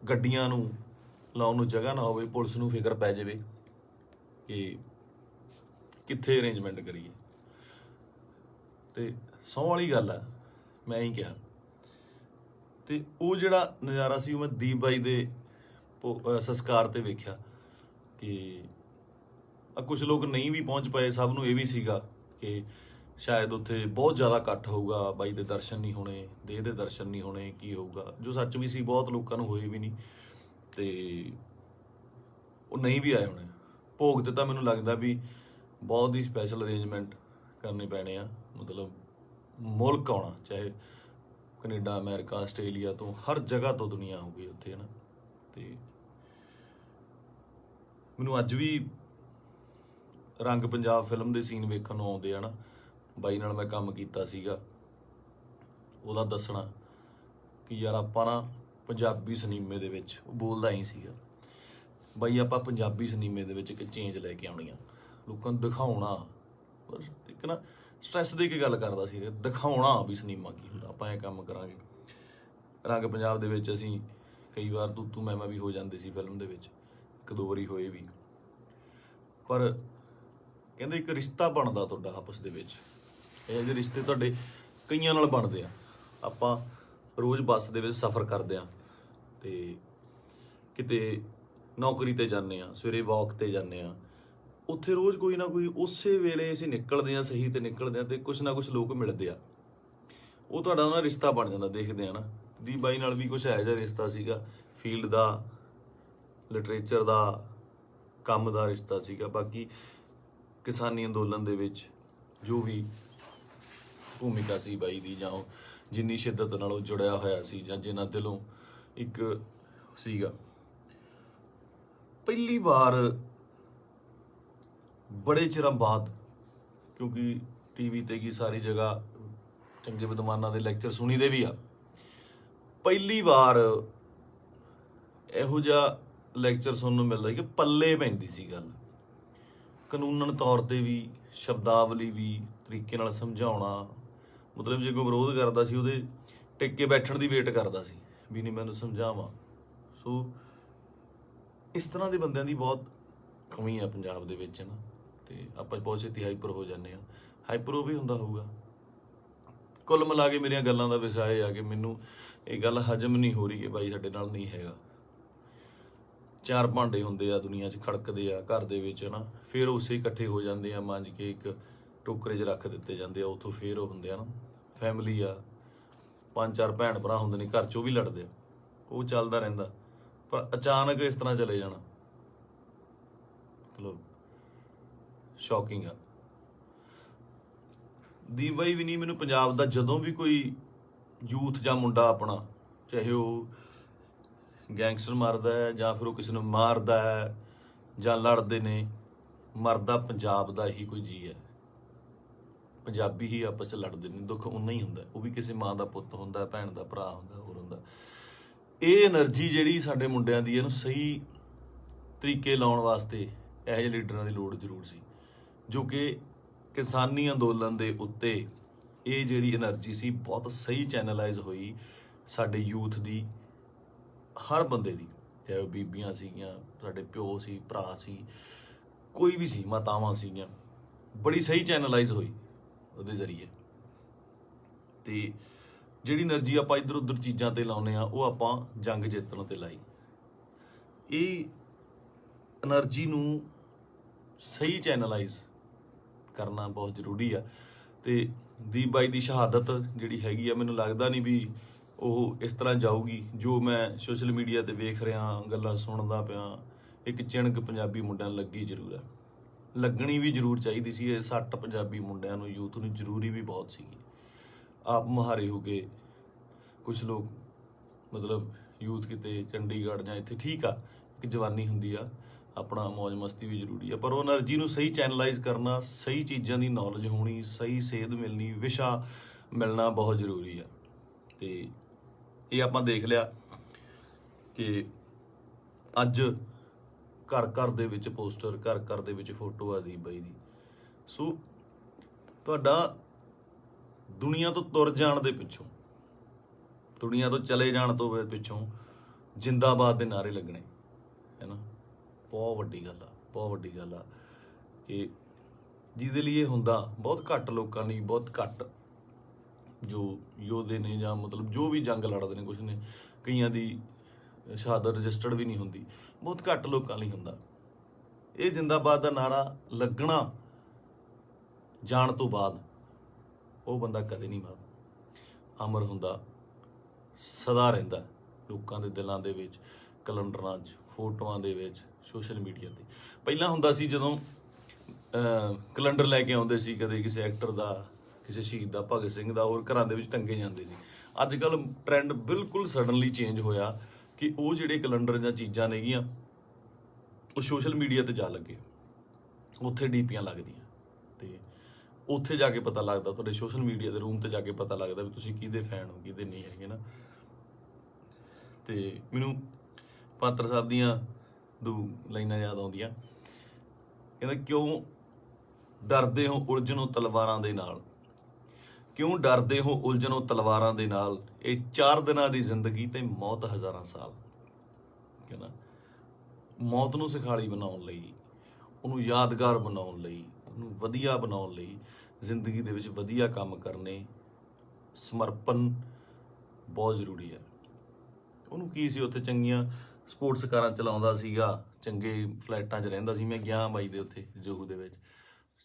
[SPEAKER 1] ਗੱਡੀਆਂ ਨੂੰ ਲਾਉਣ ਨੂੰ ਜਗ੍ਹਾ ਨਾ ਹੋਵੇ, ਪੁਲਿਸ ਨੂੰ ਫਿਕਰ ਪੈ ਜਾਵੇ ਕਿ ਕਿੱਥੇ ਅਰੇਂਜਮੈਂਟ ਕਰੀਏ। ਤੇ ਸਹੁੰ ਵਾਲੀ ਗੱਲ ਆ, ਮੈਂ ਹੀ ਕਿਹਾ। ਤੇ ਉਹ ਜਿਹੜਾ ਨਜ਼ਾਰਾ ਸੀ ਉਹ ਮੈਂ ਦੀਪ ਬਾਈ ਦੇ ਸੰਸਕਾਰ ਤੇ ਵੇਖਿਆ ਕਿ ਕੁਝ ਲੋਕ ਨਹੀਂ ਵੀ ਪਹੁੰਚ ਪਏ। ਸਭ ਨੂੰ ਇਹ ਵੀ ਸੀਗਾ ਕਿ ਸ਼ਾਇਦ ਉੱਥੇ ਬਹੁਤ ਜ਼ਿਆਦਾ ਇਕੱਠ ਹੋਊਗਾ, ਬਾਈ ਦੇ ਦਰਸ਼ਨ ਨਹੀਂ ਹੋਣੇ, ਦੇਹ ਦੇ ਦਰਸ਼ਨ ਨਹੀਂ ਹੋਣੇ, ਕੀ ਹੋਊਗਾ। ਜੋ ਸੱਚ ਵੀ ਸੀ, ਬਹੁਤ ਲੋਕਾਂ ਨੂੰ ਹੋਏ ਵੀ ਨਹੀਂ ਤੇ ਉਹ ਨਹੀਂ ਵੀ ਆਏ ਹੋਣੇ। ਭੋਗ ਤੇ ਤਾਂ ਮੈਨੂੰ ਲੱਗਦਾ ਵੀ ਬਹੁਤ ਹੀ ਸਪੈਸ਼ਲ ਅਰੇਂਜਮੈਂਟ ਕਰਨੇ ਪੈਣੇ ਆ। ਮਤਲਬ ਮੁਲਕ ਆਉਣਾ, ਚਾਹੇ ਕੈਨੇਡਾ, ਅਮਰੀਕਾ, ਆਸਟ੍ਰੇਲੀਆ ਤੋਂ, ਹਰ ਜਗ੍ਹਾ ਤੋਂ ਦੁਨੀਆ ਆਊਗੀ ਉੱਥੇ, ਹੈ ਨਾ। ਤੇ ਮੈਨੂੰ ਅੱਜ ਵੀ ਰੰਗ ਪੰਜਾਬ ਫਿਲਮ ਦੇ ਸੀਨ ਵੇਖਣ ਨੂੰ ਆਉਂਦੇ ਆ ਨਾ। ਬਾਈ ਨਾਲ ਮੈਂ ਕੰਮ ਕੀਤਾ ਸੀਗਾ, ਉਹਦਾ ਦੱਸਣਾ ਕਿ ਯਾਰ ਆਪਾਂ ਨਾ ਪੰਜਾਬੀ ਸਿਨੇਮੇ ਦੇ ਵਿੱਚ, ਉਹ ਬੋਲਦਾ ਹੀ ਸੀਗਾ ਬਾਈ, ਆਪਾਂ ਪੰਜਾਬੀ ਸਿਨੇਮੇ ਦੇ ਵਿੱਚ ਇੱਕ ਚੇਂਜ ਲੈ ਕੇ ਆਉਣੀ ਆ, ਲੋਕਾਂ ਨੂੰ ਦਿਖਾਉਣਾ। ਬਸ ਇੱਕ ਨਾ ਸਟ੍ਰੈਸ ਦੇ ਕੇ ਗੱਲ ਕਰਦਾ ਸੀ, ਦਿਖਾਉਣਾ ਵੀ ਸਿਨੇਮਾ ਕੀ ਹੁੰਦਾ, ਆਪਾਂ ਇਹ ਕੰਮ ਕਰਾਂਗੇ। ਰੰਗ ਪੰਜਾਬ ਦੇ ਵਿੱਚ ਅਸੀਂ ਕਈ ਵਾਰ ਤੂੰ ਮੈਂ ਵੀ ਹੋ ਜਾਂਦੇ ਸੀ ਫਿਲਮ ਦੇ ਵਿੱਚ, ਇੱਕ ਦੋ ਵਾਰੀ ਹੋਏ ਵੀ। ਪਰ ਕਹਿੰਦੇ ਇੱਕ ਰਿਸ਼ਤਾ ਬਣਦਾ ਤੁਹਾਡਾ ਆਪਸ ਦੇ ਵਿੱਚ। ਇਹ ਜਿਹੇ ਰਿਸ਼ਤੇ ਤੁਹਾਡੇ ਕਈਆਂ ਨਾਲ ਬਣਦੇ ਆ। ਆਪਾਂ ਰੋਜ਼ ਬੱਸ ਦੇ ਵਿੱਚ ਸਫ਼ਰ ਕਰਦੇ ਆ ਤੇ ਕਿਤੇ ਨੌਕਰੀ ਤੇ ਜਾਂਦੇ ਆ, ਸਵੇਰੇ ਵਾਕ ਤੇ ਜਾਂਦੇ ਆ, ਉੱਥੇ ਰੋਜ਼ ਕੋਈ ਨਾ ਕੋਈ ਉਸੇ ਵੇਲੇ ਅਸੀਂ ਨਿਕਲਦੇ ਆ, ਸਹੀ ਤੇ ਨਿਕਲਦੇ ਆ ਤੇ ਕੁਛ ਨਾ ਕੁਛ ਲੋਕ ਮਿਲਦੇ ਆ, ਉਹ ਤੁਹਾਡਾ ਨਾ ਰਿਸ਼ਤਾ ਬਣ ਜਾਂਦਾ। ਦੇਖਦੇ ਆ ਨਾ, ਦੀ ਬਾਈ ਨਾਲ ਵੀ ਕੁਛ ਇਹੋ ਜਿਹਾ ਰਿਸ਼ਤਾ ਸੀਗਾ, ਫੀਲਡ ਦਾ, ਲਿਟਰੇਚਰ ਦਾ, ਕੰਮ ਦਾ ਰਿਸ਼ਤਾ ਸੀਗਾ। ਬਾਕੀ ਕਿਸਾਨੀ ਅੰਦੋਲਨ ਦੇ ਵਿੱਚ ਜੋ ਵੀ ਭੂਮਿਕਾ ਸੀ ਬਾਈ ਦੀ, ਜਾਂ ਜਿੰਨੀ ਸ਼ਿੱਦਤ ਨਾਲ ਉਹ ਜੁੜਿਆ ਹੋਇਆ ਸੀ ਜਾਂ ਜਿਨ੍ਹਾਂ ਦਿਲੋਂ ਇੱਕ ਸੀਗਾ। ਪਹਿਲੀ ਵਾਰ ਬੜੇ ਚਿਰਾਂ ਬਾਅਦ, ਕਿਉਂਕਿ ਟੀਵੀ ਤੇ ਕੀ ਸਾਰੀ ਜਗ੍ਹਾ ਚੰਗੇ ਵਿਦਵਾਨਾਂ ਦੇ ਲੈਕਚਰ ਸੁਣੀਦੇ ਵੀ ਆ, ਪਹਿਲੀ ਵਾਰ ਇਹੋ ਜਿਹਾ ਲੈਕਚਰ ਸੁਣਨ ਨੂੰ ਮਿਲਦਾ ਕਿ ਪੱਲੇ ਪੈਂਦੀ ਸੀ ਗੱਲ, ਕਾਨੂੰਨਨ ਤੌਰ ਤੇ ਵੀ, ਸ਼ਬਦਾਵਲੀ ਵੀ, ਤਰੀਕੇ ਨਾਲ ਸਮਝਾਉਣਾ। ਮਤਲਬ ਜੇ ਕੋਈ ਵਿਰੋਧ ਕਰਦਾ ਸੀ ਉਹਦੇ ਟਿਕ ਕੇ ਬੈਠਣ ਦੀ ਵੇਟ ਕਰਦਾ ਸੀ ਵੀ ਨਹੀਂ ਮੈਨੂੰ ਸਮਝਾਵਾਂ। ਸੋ ਇਸ ਤਰ੍ਹਾਂ ਦੇ ਬੰਦਿਆਂ ਦੀ ਬਹੁਤ ਕਮੀ ਆ ਪੰਜਾਬ ਦੇ ਵਿੱਚ ਨਾ, ਤੇ ਆਪਾਂ ਬਹੁਤ ਛੇਤੀ ਹਾਈਪਰ ਹੋ ਜਾਂਦੇ ਆ। ਹਾਈਪਰ ਉਹ ਵੀ ਹੁੰਦਾ ਹੋਊਗਾ। ਕੁੱਲ ਮਿਲਾ ਕੇ ਮੇਰੀਆਂ ਗੱਲਾਂ ਦਾ ਵਿਸ਼ਾ ਇਹ ਆ ਕਿ ਮੈਨੂੰ ਇਹ ਗੱਲ ਹਜਮ ਨਹੀਂ ਹੋ ਰਹੀ ਕਿ ਬਾਈ ਸਾਡੇ ਨਾਲ ਨਹੀਂ ਹੈਗਾ। ਚਾਰ ਭਾਂਡੇ ਹੁੰਦੇ ਆ ਦੁਨੀਆ 'ਚ, ਖੜਕਦੇ ਆ ਘਰ ਦੇ ਵਿੱਚ ਨਾ, ਫਿਰ ਉਸੇ ਇਕੱਠੇ ਹੋ ਜਾਂਦੇ ਆ, ਮਾਂਜ ਕੇ ਇੱਕ ਟੋਕਰੇ 'ਚ ਰੱਖ ਦਿੱਤੇ ਜਾਂਦੇ ਆ, ਉੱਥੋਂ ਫਿਰ ਉਹ ਹੁੰਦੇ ਆ ਨਾ ਫੈਮਿਲੀ ਆ, 5-4 ਭੈਣ ਭਰਾ ਹੁੰਦੇ ਨੇ ਘਰ 'ਚ, ਉਹ ਵੀ ਲੜਦੇ ਆ, ਉਹ ਚੱਲਦਾ ਰਹਿੰਦਾ। ਪਰ ਅਚਾਨਕ ਇਸ ਤਰ੍ਹਾਂ ਚਲੇ ਜਾਣਾ ਮਤਲਬ ਸ਼ੌਕਿੰਗ ਆ। ਦੀਪ ਬਾਈ ਵੀ ਨਹੀਂ, ਮੈਨੂੰ ਪੰਜਾਬ ਦਾ ਜਦੋਂ ਵੀ ਕੋਈ ਯੂਥ ਜਾਂ ਮੁੰਡਾ ਆਪਣਾ, ਚਾਹੇ ਉਹ ਗੈਂਗਸਟਰ ਮਾਰਦਾ ਹੈ ਜਾਂ ਫਿਰ ਉਹ ਕਿਸੇ ਨੂੰ ਮਾਰਦਾ ਹੈ ਜਾਂ ਲੜਦੇ ਨੇ, ਮਰਦਾ ਪੰਜਾਬ ਦਾ ਹੀ ਕੋਈ ਜੀ ਹੈ। ਪੰਜਾਬੀ ਹੀ ਆਪਸ 'ਚ ਲੜਦੇ ਨੇ, ਦੁੱਖ ਉਨਾ ਹੀ ਹੁੰਦਾ, ਉਹ ਵੀ ਕਿਸੇ ਮਾਂ ਦਾ ਪੁੱਤ ਹੁੰਦਾ, ਭੈਣ ਦਾ ਭਰਾ ਹੁੰਦਾ, ਹੋਰ ਹੁੰਦਾ। ਇਹ એનર્ਜੀ ਜਿਹੜੀ ਸਾਡੇ ਮੁੰਡਿਆਂ ਦੀ, ਇਹਨੂੰ ਸਹੀ ਤਰੀਕੇ ਲਾਉਣ ਵਾਸਤੇ ਇਹੋ ਜਿਹੇ ਲੀਡਰਾਂ ਦੀ ਲੋੜ ਜ਼ਰੂਰ ਸੀ, ਜੋ ਕਿ ਕਿਸਾਨੀ ਅੰਦੋਲਨ ਦੇ ਉੱਤੇ ਇਹ ਜਿਹੜੀ એનર્ਜੀ ਸੀ ਬਹੁਤ ਸਹੀ ਚੈਨਲਾਈਜ਼ ਹੋਈ ਸਾਡੇ ਯੂਥ ਦੀ, ਹਰ ਬੰਦੇ ਦੀ, ਚਾਹੇ ਉਹ ਬੀਬੀਆਂ ਸੀਗੀਆਂ, ਸਾਡੇ ਪਿਓ ਸੀ, ਭਰਾ ਸੀ, ਕੋਈ ਵੀ ਸੀ, ਮਾਤਾਵਾਂ ਸੀਗੀਆਂ, ਬੜੀ ਸਹੀ ਚੈਨਲਾਈਜ਼ ਹੋਈ ਉਹਦੇ ਜ਼ਰੀਏ। ਤੇ ਜਿਹੜੀ એનર્ਜੀ ਆਪਾਂ ਇੱਧਰ ਉੱਧਰ ਚੀਜ਼ਾਂ ਤੇ ਲਾਉਂਦੇ ਆ, ਉਹ ਆਪਾਂ ਜੰਗ ਜਿੱਤਣ ਤੇ ਲਾਈ। ਇਹ એનર્ਜੀ ਨੂੰ ਸਹੀ ਚੈਨਲਾਈਜ਼ ਕਰਨਾ ਬਹੁਤ ਜ਼ਰੂਰੀ ਆ। ਤੇ ਦੀਪ ਬਾਈ ਦੀ ਸ਼ਹਾਦਤ ਜਿਹੜੀ ਹੈਗੀ ਆ, ਮੈਨੂੰ ਲੱਗਦਾ ਨਹੀਂ ਵੀ ਉਹ ਇਸ ਤਰ੍ਹਾਂ ਜਾਊਗੀ। ਜੋ ਮੈਂ ਸੋਸ਼ਲ ਮੀਡੀਆ ਤੇ ਵੇਖ ਰਿਹਾ, ਗੱਲਾਂ ਸੁਣਦਾ ਪਿਆ, ਇੱਕ ਚਿਣਕ ਪੰਜਾਬੀ ਮੁੰਡਿਆਂ ਨੂੰ ਲੱਗੀ ਜ਼ਰੂਰ ਆ, ਲੱਗਣੀ ਵੀ ਜ਼ਰੂਰ ਚਾਹੀਦੀ ਸੀ। ਇਹ ਸੱਟ ਪੰਜਾਬੀ ਮੁੰਡਿਆਂ ਨੂੰ, ਯੂਥ ਨੂੰ ਜ਼ਰੂਰੀ ਵੀ ਬਹੁਤ ਸੀਗੀ। ਆਪ ਮੁਹਾਰੇ ਹੋ ਕੇ ਕੁਝ ਲੋਕ ਮਤਲਬ ਯੂਥ ਕਿਤੇ ਚੰਡੀਗੜ੍ਹ ਜਾਂ ਇੱਥੇ ਠੀਕ ਆ, ਇੱਕ ਜਵਾਨੀ ਹੁੰਦੀ ਆ, ਆਪਣਾ ਮੌਜ ਮਸਤੀ ਵੀ ਜ਼ਰੂਰੀ ਆ, ਪਰ ਉਹ એનર્ਜੀ ਨੂੰ ਸਹੀ ਚੈਨਲਾਈਜ਼ ਕਰਨਾ, ਸਹੀ ਚੀਜ਼ਾਂ ਦੀ ਨੌਲੇਜ ਹੋਣੀ, ਸਹੀ ਸੇਧ ਮਿਲਣੀ, ਵਿਸ਼ਾ ਮਿਲਣਾ ਬਹੁਤ ਜ਼ਰੂਰੀ ਆ। ਤੇ ਇਹ ਆਪਾਂ ਦੇਖ ਲਿਆ ਕਿ ਅੱਜ ਘਰ ਘਰ ਦੇ ਵਿੱਚ ਪੋਸਟਰ, ਘਰ ਘਰ ਦੇ ਵਿੱਚ ਫੋਟੋ ਆ ਦੀਪ ਬਾਈ ਦੀ। ਸੋ ਤੁਹਾਡਾ ਦੁਨੀਆ ਤੋਂ ਤੁਰ ਜਾਣ ਦੇ ਪਿੱਛੋਂ, ਦੁਨੀਆ ਤੋਂ ਚਲੇ ਜਾਣ ਤੋਂ ਪਿੱਛੋਂ ਜਿੰਦਾਬਾਦ ਦੇ ਨਾਅਰੇ ਲੱਗਣੇ ਹੈ ਨਾ, ਬਹੁਤ ਵੱਡੀ ਗੱਲ ਆ, ਬਹੁਤ ਵੱਡੀ ਗੱਲ ਆ। ਕਿ ਜਿਹਦੇ ਲਈ ਇਹ ਹੁੰਦਾ ਬਹੁਤ ਘੱਟ ਲੋਕਾਂ ਲਈ, ਬਹੁਤ ਘੱਟ ਜੋ ਯੋਧੇ ਨੇ ਜਾਂ ਮਤਲਬ ਜੋ ਵੀ ਜੰਗ ਲੜਦੇ ਨੇ, ਕੁਛ ਨੇ, ਕਈਆਂ ਦੀ ਸ਼ਹਾਦਤ ਰਜਿਸਟਰਡ ਵੀ ਨਹੀਂ ਹੁੰਦੀ, ਬਹੁਤ ਘੱਟ ਲੋਕਾਂ ਲਈ ਹੁੰਦਾ। ਇਹ ਜਿੰਦਾਬਾਦ ਦਾ ਨਾਰਾ ਲੱਗਣਾ ਜਾਣ ਤੋਂ ਬਾਅਦ ਉਹ ਬੰਦਾ ਕਦੇ ਨਹੀਂ ਮਰਦਾ, ਅਮਰ ਹੁੰਦਾ, ਸਦਾ ਰਹਿੰਦਾ ਲੋਕਾਂ ਦੇ ਦਿਲਾਂ ਦੇ ਵਿੱਚ, ਕੈਲੰਡਰਾਂ 'ਚ, ਫੋਟੋਆਂ ਦੇ ਵਿੱਚ, ਸੋਸ਼ਲ ਮੀਡੀਆ ਤੇ। ਪਹਿਲਾਂ ਹੁੰਦਾ ਸੀ ਜਦੋਂ ਕੈਲੰਡਰ ਲੈ ਕੇ ਆਉਂਦੇ ਸੀ, ਕਦੇ ਕਿਸੇ ਐਕਟਰ ਦਾ, ਕਿਸੇ ਸ਼ਹੀਦ ਦਾ, ਭਗਤ ਸਿੰਘ ਦਾ, ਹੋਰ ਘਰਾਂ ਦੇ ਵਿੱਚ ਟੰਗੇ ਜਾਂਦੇ ਸੀ। ਅੱਜ ਕੱਲ੍ਹ ਟ੍ਰੈਂਡ ਬਿਲਕੁਲ ਸਡਨਲੀ ਚੇਂਜ ਹੋਇਆ ਕਿ ਉਹ ਜਿਹੜੇ ਕੈਲੰਡਰ ਜਾਂ ਚੀਜ਼ਾਂ ਨੇਗੀਆਂ ਉਹ ਸੋਸ਼ਲ ਮੀਡੀਆ ਤੇ ਜਾ ਲੱਗੇ, ਉੱਥੇ ਡੀਪੀਆਂ ਲੱਗਦੀਆਂ, ਤੇ ਉੱਥੇ ਜਾ ਕੇ ਪਤਾ ਲੱਗਦਾ, ਤੁਹਾਡੇ ਸੋਸ਼ਲ ਮੀਡੀਆ ਦੇ ਰੂਮ ਤੇ ਜਾ ਕੇ ਪਤਾ ਲੱਗਦਾ ਵੀ ਤੁਸੀਂ ਕਿਹਦੇ ਫੈਨ ਹੋ, ਕਿਹਦੇ ਨਹੀਂ ਹੈਗੇ ਨਾ। ਤੇ ਮੈਨੂੰ ਪਾਤਰ ਸਾਹਿਬ ਦੀਆਂ ਦੋ ਲਾਈਨਾਂ ਯਾਦ ਆਉਂਦੀਆਂ, ਕਹਿੰਦਾ ਕਿਉਂ ਡਰਦੇ ਹੋ ਉਲਝਣੋਂ ਤਲਵਾਰਾਂ ਦੇ ਨਾਲ, ਕਿਉਂ ਡਰਦੇ ਹੋ ਉਲਝਣੋਂ ਤਲਵਾਰਾਂ ਦੇ ਨਾਲ, ਇਹ 4 ਦਿਨਾਂ ਦੀ ਜ਼ਿੰਦਗੀ ਤੇ ਮੌਤ ਹਜ਼ਾਰਾਂ ਸਾਲ। ਕਹਿੰਦਾ ਮੌਤ ਨੂੰ ਸਿਖਾਲੀ ਬਣਾਉਣ ਲਈ, ਉਹਨੂੰ ਯਾਦਗਾਰ ਬਣਾਉਣ ਲਈ, ਉਹਨੂੰ ਵਧੀਆ ਬਣਾਉਣ ਲਈ, ਜ਼ਿੰਦਗੀ ਦੇ ਵਿੱਚ ਵਧੀਆ ਕੰਮ ਕਰਨੇ, ਸਮਰਪਣ ਬਹੁਤ ਜ਼ਰੂਰੀ ਹੈ। ਉਹਨੂੰ ਕੀ ਸੀ, ਉੱਥੇ ਚੰਗੀਆਂ ਸਪੋਰਟਸ ਕਾਰਾਂ ਚਲਾਉਂਦਾ ਸੀਗਾ, ਚੰਗੇ ਫਲੈਟਾਂ 'ਚ ਰਹਿੰਦਾ ਸੀ। ਮੈਂ ਗਿਆ ਬਾਈ ਦੇ ਉੱਥੇ ਜੋਹੂ ਦੇ ਵਿੱਚ,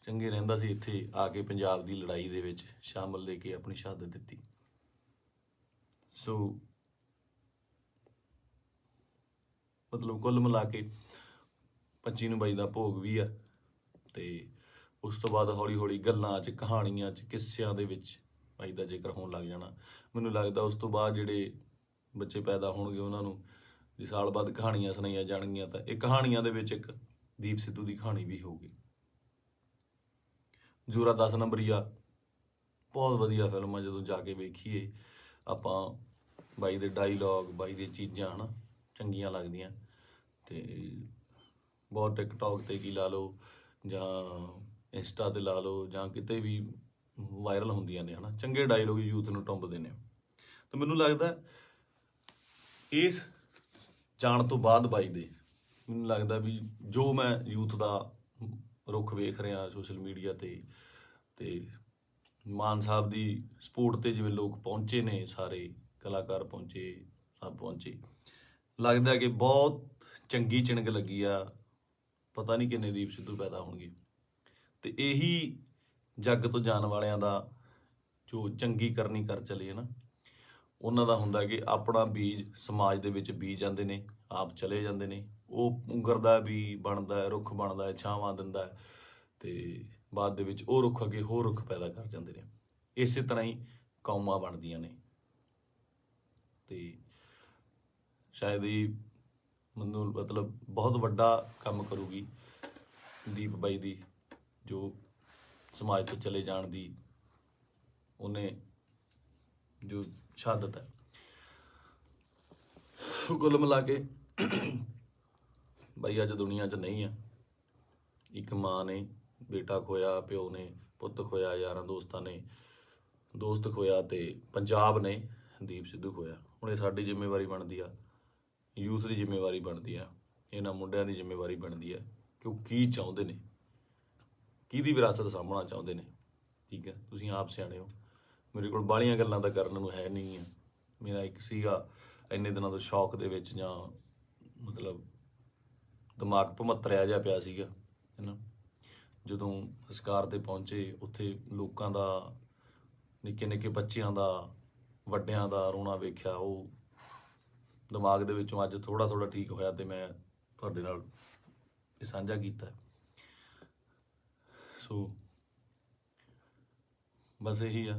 [SPEAKER 1] ਚੰਗੇ ਰਹਿੰਦਾ ਸੀ। ਇੱਥੇ ਆ ਕੇ ਪੰਜਾਬ ਦੀ ਲੜਾਈ ਦੇ ਵਿੱਚ ਸ਼ਾਮਲ ਲੈ ਕੇ ਆਪਣੀ ਸ਼ਹਾਦਤ ਦਿੱਤੀ। ਸੋ ਮਤਲਬ ਕੁੱਲ ਮਿਲਾ ਕੇ 25 ਨੂੰ ਬਾਈ ਦਾ ਭੋਗ ਵੀ ਆ, ਤੇ ਉਸ ਤੋਂ ਬਾਅਦ ਹੌਲੀ ਹੌਲੀ ਗੱਲਾਂ 'ਚ, ਕਹਾਣੀਆਂ 'ਚ, ਕਿੱਸਿਆਂ ਦੇ ਵਿੱਚ ਬਾਈ ਦਾ ਜ਼ਿਕਰ ਹੋਣ ਲੱਗ ਜਾਣਾ। ਮੈਨੂੰ ਲੱਗਦਾ ਉਸ ਤੋਂ ਬਾਅਦ ਜਿਹੜੇ ਬੱਚੇ ਪੈਦਾ ਹੋਣਗੇ ਉਹਨਾਂ ਨੂੰ ਜੇ ਸਾਲ ਬਾਅਦ ਕਹਾਣੀਆਂ ਸੁਣਾਈਆਂ ਜਾਣਗੀਆਂ ਤਾਂ ਇਹ ਕਹਾਣੀਆਂ ਦੇ ਵਿੱਚ ਇੱਕ ਦੀਪ ਸਿੱਧੂ ਦੀ ਕਹਾਣੀ ਵੀ ਹੋਊਗੀ। ਜੂਰਾ 10 ਨੰਬਰੀਆ ਬਹੁਤ ਵਧੀਆ ਫਿਲਮ ਆ, ਜਦੋਂ ਜਾ ਕੇ ਵੇਖੀਏ ਆਪਾਂ ਬਾਈ ਦੇ ਡਾਇਲੌਗ, ਬਾਈ ਦੀਆਂ ਚੀਜ਼ਾਂ ਹਨਾ ਚੰਗੀਆਂ ਲੱਗਦੀਆਂ। ਤੇ ਬਹੁਤ ਟਿਕਟੌਕ ਤੇ ਕੀ ਲਾ ਲਓ ਜਾਂ ਇੰਸਟਾ ਤੇ ਲਾ ਲਓ ਜਾਂ ਕਿਤੇ ਵੀ ਵਾਇਰਲ ਹੁੰਦੀਆਂ ਨੇ ਹਨਾ, ਚੰਗੇ ਡਾਇਲੌਗ ਯੂਥ ਨੂੰ ਟੁੰਬਦੇ ਨੇ। ਤਾਂ ਮੈਨੂੰ ਲੱਗਦਾ ਇਸ ਜਾਣ ਤੋਂ ਬਾਅਦ ਬਾਈ ਦੇ ਮੈਨੂੰ ਲੱਗਦਾ ਵੀ ਜੋ ਮੈਂ ਯੂਥ ਦਾ ਰੁੱਖ ਵੇਖ ਰਿਹਾ ਸੋਸ਼ਲ ਮੀਡੀਆ ਤੇ ਮਾਨ ਸਾਹਿਬ ਦੀ ਸਪੋਰਟ ਤੇ ਜਿਵੇਂ ਲੋਕ ਪਹੁੰਚੇ ਨੇ, ਸਾਰੇ ਕਲਾਕਾਰ ਪਹੁੰਚੇ, ਸਭ ਪਹੁੰਚੇ, ਲੱਗਦਾ ਕਿ ਬਹੁਤ ਚੰਗੀ ਚਿਣਗ ਲੱਗੀ ਆ। ਪਤਾ ਨਹੀਂ ਕਿੰਨੇ ਦੀਪ ਸਿੱਧੂ ਪੈਦਾ ਹੋਣਗੇ। ਤੇ ਇਹੀ ਜੱਗ ਤੋਂ ਜਾਣ ਵਾਲਿਆਂ ਦਾ ਜੋ ਚੰਗੀ ਕਰਨੀ ਕਰ ਚਲੇ ਨਾ, ਉਹਨਾਂ ਦਾ ਹੁੰਦਾ ਕਿ ਆਪਣਾ ਬੀਜ ਸਮਾਜ ਦੇ ਵਿੱਚ ਬੀਜ ਜਾਂਦੇ ਨੇ, ਆਪ ਚਲੇ ਜਾਂਦੇ ਨੇ। ਉਹ ਪੁੰਗਰਦਾ ਵੀ ਬਣਦਾ, ਰੁੱਖ ਬਣਦਾ, ਛਾਵਾਂ ਦਿੰਦਾ, ਤੇ ਬਾਅਦ ਦੇ ਵਿੱਚ ਉਹ ਰੁੱਖ ਅੱਗੇ ਹੋਰ ਰੁੱਖ ਪੈਦਾ ਕਰ ਜਾਂਦੇ ਨੇ। ਇਸੇ ਤਰ੍ਹਾਂ ਹੀ ਕੌਮਾਂ ਬਣਦੀਆਂ ਨੇ। ਤੇ ਸ਼ਾਇਦ ਹੀ ਮੈਨੂੰ ਮਤਲਬ ਬਹੁਤ ਵੱਡਾ ਕੰਮ ਕਰੂਗੀ ਦੀਪ ਬਾਈ ਦੀ ਜੋ ਸਮਾਜ ਤੋਂ ਚਲੇ ਜਾਣ ਦੀ ਉਹਨੇ ਜੋ ਸ਼ਹਾਦਤ ਹੈ। ਕੁੱਲ ਮਿਲਾ ਕੇ ਬਾਈ ਅੱਜ ਦੁਨੀਆ 'ਚ ਨਹੀਂ ਆ। ਇੱਕ ਮਾਂ ਨੇ ਬੇਟਾ ਖੋਇਆ, ਪਿਓ ਨੇ ਪੁੱਤ ਖੋਇਆ, ਯਾਰਾਂ ਦੋਸਤਾਂ ਨੇ ਦੋਸਤ ਖੋਇਆ, ਤੇ ਪੰਜਾਬ ਨੇ ਦੀਪ ਸਿੱਧੂ ਖੋਇਆ। ਹੁਣ ਇਹ ਸਾਡੀ ਜ਼ਿੰਮੇਵਾਰੀ ਬਣਦੀ ਆ, ਯੂਥ ਦੀ ਜ਼ਿੰਮੇਵਾਰੀ ਬਣਦੀ ਆ, ਇਹਨਾਂ ਮੁੰਡਿਆਂ ਦੀ ਜ਼ਿੰਮੇਵਾਰੀ ਬਣਦੀ ਆ ਕਿ ਉਹ ਕੀ ਚਾਹੁੰਦੇ ਨੇ, ਕਿਹਦੀ ਵਿਰਾਸਤ ਸਾਂਭਣਾ ਚਾਹੁੰਦੇ ਨੇ। ਠੀਕ ਹੈ, ਤੁਸੀਂ ਆਪ ਸਿਆਣੇ ਹੋ। ਮੇਰੇ ਕੋਲ ਬਾਹਲੀਆਂ ਗੱਲਾਂ ਤਾਂ ਕਰਨ ਨੂੰ ਹੈ ਨਹੀਂ ਆ। ਮੇਰਾ ਇੱਕ ਸੀਗਾ ਇੰਨੇ ਦਿਨਾਂ ਤੋਂ ਸ਼ੌਕ ਦੇ ਵਿੱਚ, ਜਾਂ ਮਤਲਬ ਦਿਮਾਗ ਭਮੱਤਰਿਆ ਜਿਹਾ ਪਿਆ ਸੀਗਾ ਹੈ ਨਾ। ਜਦੋਂ ਸੰਸਕਾਰ 'ਤੇ ਪਹੁੰਚੇ, ਉੱਥੇ ਲੋਕਾਂ ਦਾ, ਨਿੱਕੇ ਨਿੱਕੇ ਬੱਚਿਆਂ ਦਾ, ਵੱਡਿਆਂ ਦਾ ਰੋਣਾ ਵੇਖਿਆ, ਉਹ ਦਿਮਾਗ ਦੇ ਵਿੱਚੋਂ ਅੱਜ ਥੋੜ੍ਹਾ ਥੋੜ੍ਹਾ ਠੀਕ ਹੋਇਆ ਤੇ ਮੈਂ ਤੁਹਾਡੇ ਨਾਲ ਇਹ ਸਾਂਝਾ ਕੀਤਾ। ਸੋ ਬਸ ਇਹੀ ਆ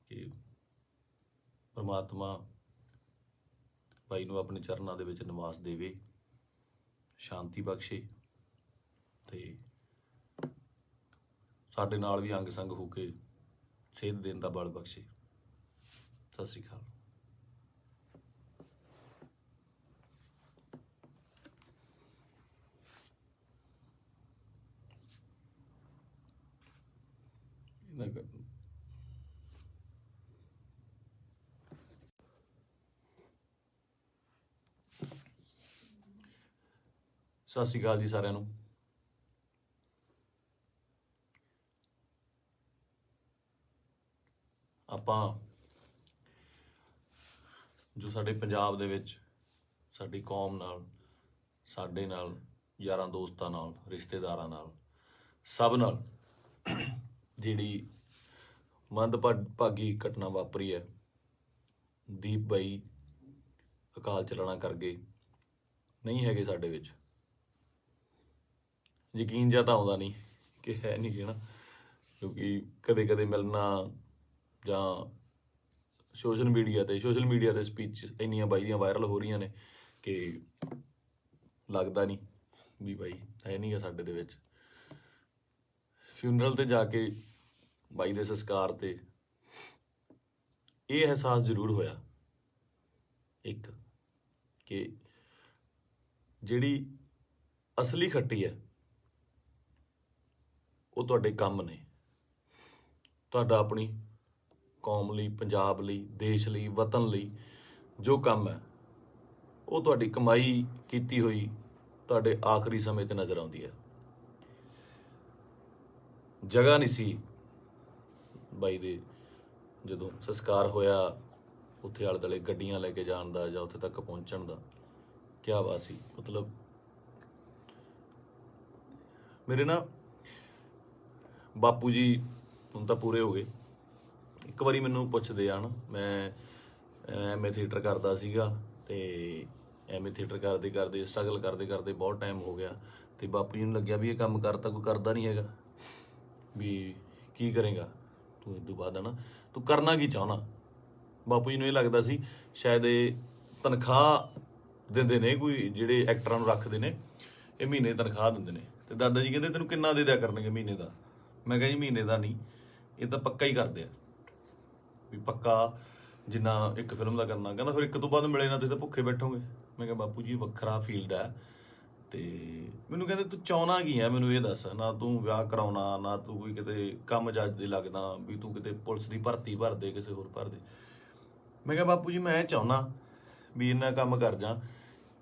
[SPEAKER 1] ਕਿ ਪਰਮਾਤਮਾ ਬਾਈ ਨੂੰ ਆਪਣੇ ਚਰਨਾਂ ਦੇ ਵਿੱਚ ਨਿਵਾਸ ਦੇਵੇ, ਸ਼ਾਂਤੀ ਬਖਸ਼ੇ, ਤੇ ਸਾਡੇ ਨਾਲ ਵੀ ਅੰਗ ਸੰਗ ਹੋ ਕੇ ਸੇਧ ਦੇਣ ਦਾ ਬਲ ਬਖਸ਼ੇ। ਸਤਿ ਸ਼੍ਰੀ ਅਕਾਲ। ਸਤਿ ਸ਼੍ਰੀ ਅਕਾਲ ਜੀ ਸਾਰਿਆਂ ਨੂੰ। ਆਪਾਂ ਜੋ ਸਾਡੇ ਪੰਜਾਬ ਦੇ ਵਿੱਚ ਸਾਡੀ ਕੌਮ ਨਾਲ, ਸਾਡੇ ਨਾਲ, ਯਾਰਾਂ ਦੋਸਤਾਂ ਨਾਲ, ਰਿਸ਼ਤੇਦਾਰਾਂ ਨਾਲ, ਸਭ ਨਾਲ ਜਿਹੜੀ ਮੰਦਭਾਗੀ ਘਟਨਾ ਵਾਪਰੀ ਹੈ, ਦੀਪ ਬਾਈ ਅਕਾਲ ਚਲਾਣਾ ਕਰ ਗਏ, ਨਹੀਂ ਹੈਗੇ ਸਾਡੇ ਵਿੱਚ। ਯਕੀਨ ਜਿਹਾ ਤਾਂ ਆਉਂਦਾ ਨਹੀਂ ਕਿ ਹੈ ਨਹੀਂ ਗੇ ਨਾ, ਕਿਉਂਕਿ ਕਦੇ ਕਦੇ ਮਿਲਣਾ ਜਾਂ ਸੋਸ਼ਲ ਮੀਡੀਆ ਤੇ ਸਪੀਚ ਇੰਨੀਆਂ ਬਾਈ ਦੀਆਂ ਵਾਇਰਲ ਹੋ ਰਹੀਆਂ ਨੇ ਕਿ ਲੱਗਦਾ ਨਹੀਂ ਵੀ ਬਾਈ ਹੈ ਨਹੀਂ ਗਾ ਸਾਡੇ ਦੇ ਵਿੱਚ। ਫਿਊਨਰਲ ਤੇ ਜਾ ਕੇ ਬਾਈ ਦੇ ਸੰਸਕਾਰ ਤੇ ਇਹ ਅਹਿਸਾਸ ਜ਼ਰੂਰ ਹੋਇਆ ਇੱਕ, ਕਿ ਜਿਹੜੀ ਅਸਲੀ ਖੱਟੀ ਹੈ ਉਹ ਤੁਹਾਡੇ ਕੰਮ ਨੇ। ਤੁਹਾਡਾ ਆਪਣੀ ਕੌਮ ਲਈ, ਪੰਜਾਬ ਲਈ, ਦੇਸ਼ ਲਈ, ਵਤਨ ਲਈ ਜੋ ਕੰਮ ਹੈ ਉਹ ਤੁਹਾਡੀ ਕਮਾਈ ਕੀਤੀ ਹੋਈ ਤੁਹਾਡੇ ਆਖਰੀ ਸਮੇਂ 'ਤੇ ਨਜ਼ਰ ਆਉਂਦੀ ਹੈ। ਜਗ੍ਹਾ ਨਹੀਂ ਸੀ ਬਾਈ ਦੇ ਜਦੋਂ ਸੰਸਕਾਰ ਹੋਇਆ, ਉੱਥੇ ਆਲੇ ਦੁਆਲੇ ਗੱਡੀਆਂ ਲੈ ਕੇ ਜਾਣ ਦਾ ਜਾਂ ਉੱਥੇ ਤੱਕ ਪਹੁੰਚਣ ਦਾ। ਕਿਆ ਬਾਤ ਸੀ। ਮਤਲਬ ਮੇਰੇ ਨਾ ਬਾਪੂ ਜੀ ਹੁਣ ਤਾਂ ਪੂਰੇ ਹੋ ਗਏ। ਇੱਕ ਵਾਰੀ ਮੈਨੂੰ ਪੁੱਛਦੇ ਆ ਨਾ, ਮੈਂ MA ਥੀਏਟਰ ਕਰਦਾ ਸੀਗਾ, ਤੇ MA ਥੀਏਟਰ ਕਰਦੇ ਸਟਰਗਲ ਕਰਦੇ ਬਹੁਤ ਟਾਈਮ ਹੋ ਗਿਆ, ਤੇ ਬਾਪੂ ਜੀ ਨੂੰ ਲੱਗਿਆ ਵੀ ਇਹ ਕੰਮ ਕਰਤਾ ਕੋਈ ਕਰਦਾ ਨਹੀਂ ਹੈਗਾ, ਵੀ ਕੀ ਕਰੇਗਾ। ਤੂੰ ਇਸ ਤੋਂ ਬਾਅਦ ਹੈ ਨਾ ਤੂੰ ਕਰਨਾ ਕੀ ਚਾਹੁੰਦਾ। ਬਾਪੂ ਜੀ ਨੂੰ ਇਹ ਲੱਗਦਾ ਸੀ ਸ਼ਾਇਦ ਇਹ ਤਨਖਾਹ ਦਿੰਦੇ ਨੇ, ਕੋਈ ਜਿਹੜੇ ਐਕਟਰਾਂ ਨੂੰ ਰੱਖਦੇ ਨੇ ਇਹ ਮਹੀਨੇ ਤਨਖਾਹ ਦਿੰਦੇ ਨੇ। ਤੇ ਦਾਦਾ ਜੀ ਕਹਿੰਦੇ ਤੈਨੂੰ ਕਿੰਨਾ ਦੇ ਦਿਆ ਕਰਨਗੇ ਮਹੀਨੇ ਦਾ। ਮੈਂ ਕਿਹਾ ਜੀ ਮਹੀਨੇ ਦਾ ਨਹੀਂ, ਇਹ ਤਾਂ ਪੱਕਾ ਹੀ ਕਰਦੇ ਆ ਵੀ ਪੱਕਾ ਜਿੰਨਾ ਇੱਕ ਫਿਲਮ ਦਾ ਕਰਨਾ। ਕਹਿੰਦਾ ਫਿਰ ਇੱਕ ਤੋਂ ਬਾਅਦ ਮਿਲੇ ਨਾ ਤੁਸੀਂ ਤਾਂ ਭੁੱਖੇ ਬੈਠੋਗੇ। ਮੈਂ ਕਿਹਾ ਬਾਪੂ ਜੀ ਵੱਖਰਾ ਫੀਲਡ ਹੈ। ਤੇ ਮੈਨੂੰ ਕਹਿੰਦੇ ਤੂੰ ਚਾਹੁੰਦਾ ਕੀ ਹੈ ਮੈਨੂੰ ਇਹ ਦੱਸ, ਨਾ ਤੂੰ ਵਿਆਹ ਕਰਾਉਣਾ, ਨਾ ਤੂੰ ਕੋਈ ਕਿਤੇ ਕੰਮ ਜੱਜ ਦੇ ਲੱਗਦਾ ਵੀ ਤੂੰ ਕਿਤੇ ਪੁਲਿਸ ਦੀ ਭਰਤੀ ਭਰ ਦੇ, ਕਿਸੇ ਹੋਰ ਭਰ ਦੇ। ਮੈਂ ਕਿਹਾ ਬਾਪੂ ਜੀ ਮੈਂ ਇਹ ਚਾਹੁੰਦਾ ਵੀ ਇੰਨਾ ਕੰਮ ਕਰ ਜਾ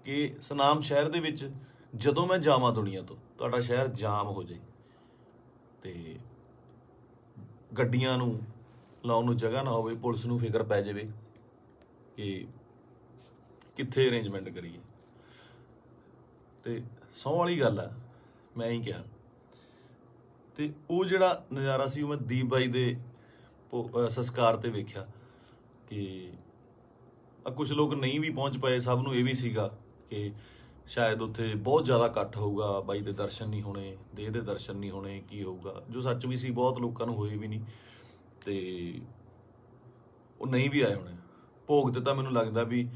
[SPEAKER 1] ਕਿ ਸੁਨਾਮ ਸ਼ਹਿਰ ਦੇ ਵਿੱਚ ਜਦੋਂ ਮੈਂ ਜਾਵਾਂ ਦੁਨੀਆ ਤੋਂ ਤੁਹਾਡਾ ਸ਼ਹਿਰ ਜਾਮ ਹੋ ਜਾਏ ਤੇ ਗੱਡੀਆਂ ਨੂੰ ਲਾਉਣ ਨੂੰ ਜਗ੍ਹਾ ਨਾ ਹੋਵੇ, ਪੁਲਿਸ ਨੂੰ ਫਿਕਰ ਪੈ ਜਾਵੇ ਕਿ ਕਿੱਥੇ ਅਰੇਂਜਮੈਂਟ ਕਰੀਏ। ਤੇ ਸਹੁੰ ਵਾਲੀ ਗੱਲ ਆ, ਮੈਂ ਹੀ ਕਿਹਾ। ਤੇ ਉਹ ਜਿਹੜਾ ਨਜ਼ਾਰਾ ਸੀ ਉਹ ਮੈਂ ਦੀਪ ਬਾਈ ਦੇ ਸੰਸਕਾਰ ਤੇ ਵੇਖਿਆ ਕਿ ਕੁਝ ਲੋਕ ਨਹੀਂ ਵੀ ਪਹੁੰਚ ਪਏ। ਸਭ ਨੂੰ ਇਹ ਵੀ ਸੀਗਾ ਕਿ ਸ਼ਾਇਦ ਉੱਥੇ ਬਹੁਤ ਜ਼ਿਆਦਾ ਇਕੱਠ ਹੋਊਗਾ, ਬਾਈ ਦੇ ਦਰਸ਼ਨ ਨਹੀਂ ਹੋਣੇ, ਦੇਹ ਦੇ ਦਰਸ਼ਨ ਨਹੀਂ ਹੋਣੇ, ਕੀ ਹੋਊਗਾ, ਜੋ ਸੱਚ ਵੀ ਸੀ। ਬਹੁਤ ਲੋਕਾਂ ਨੂੰ ਹੋਏ ਵੀ ਨਹੀਂ ਤੇ ਉਹ ਨਹੀਂ ਵੀ ਆਏ ਹੋਣੇ। ਭੋਗ ਤੇ ਤਾਂ ਮੈਨੂੰ ਲੱਗਦਾ ਵੀ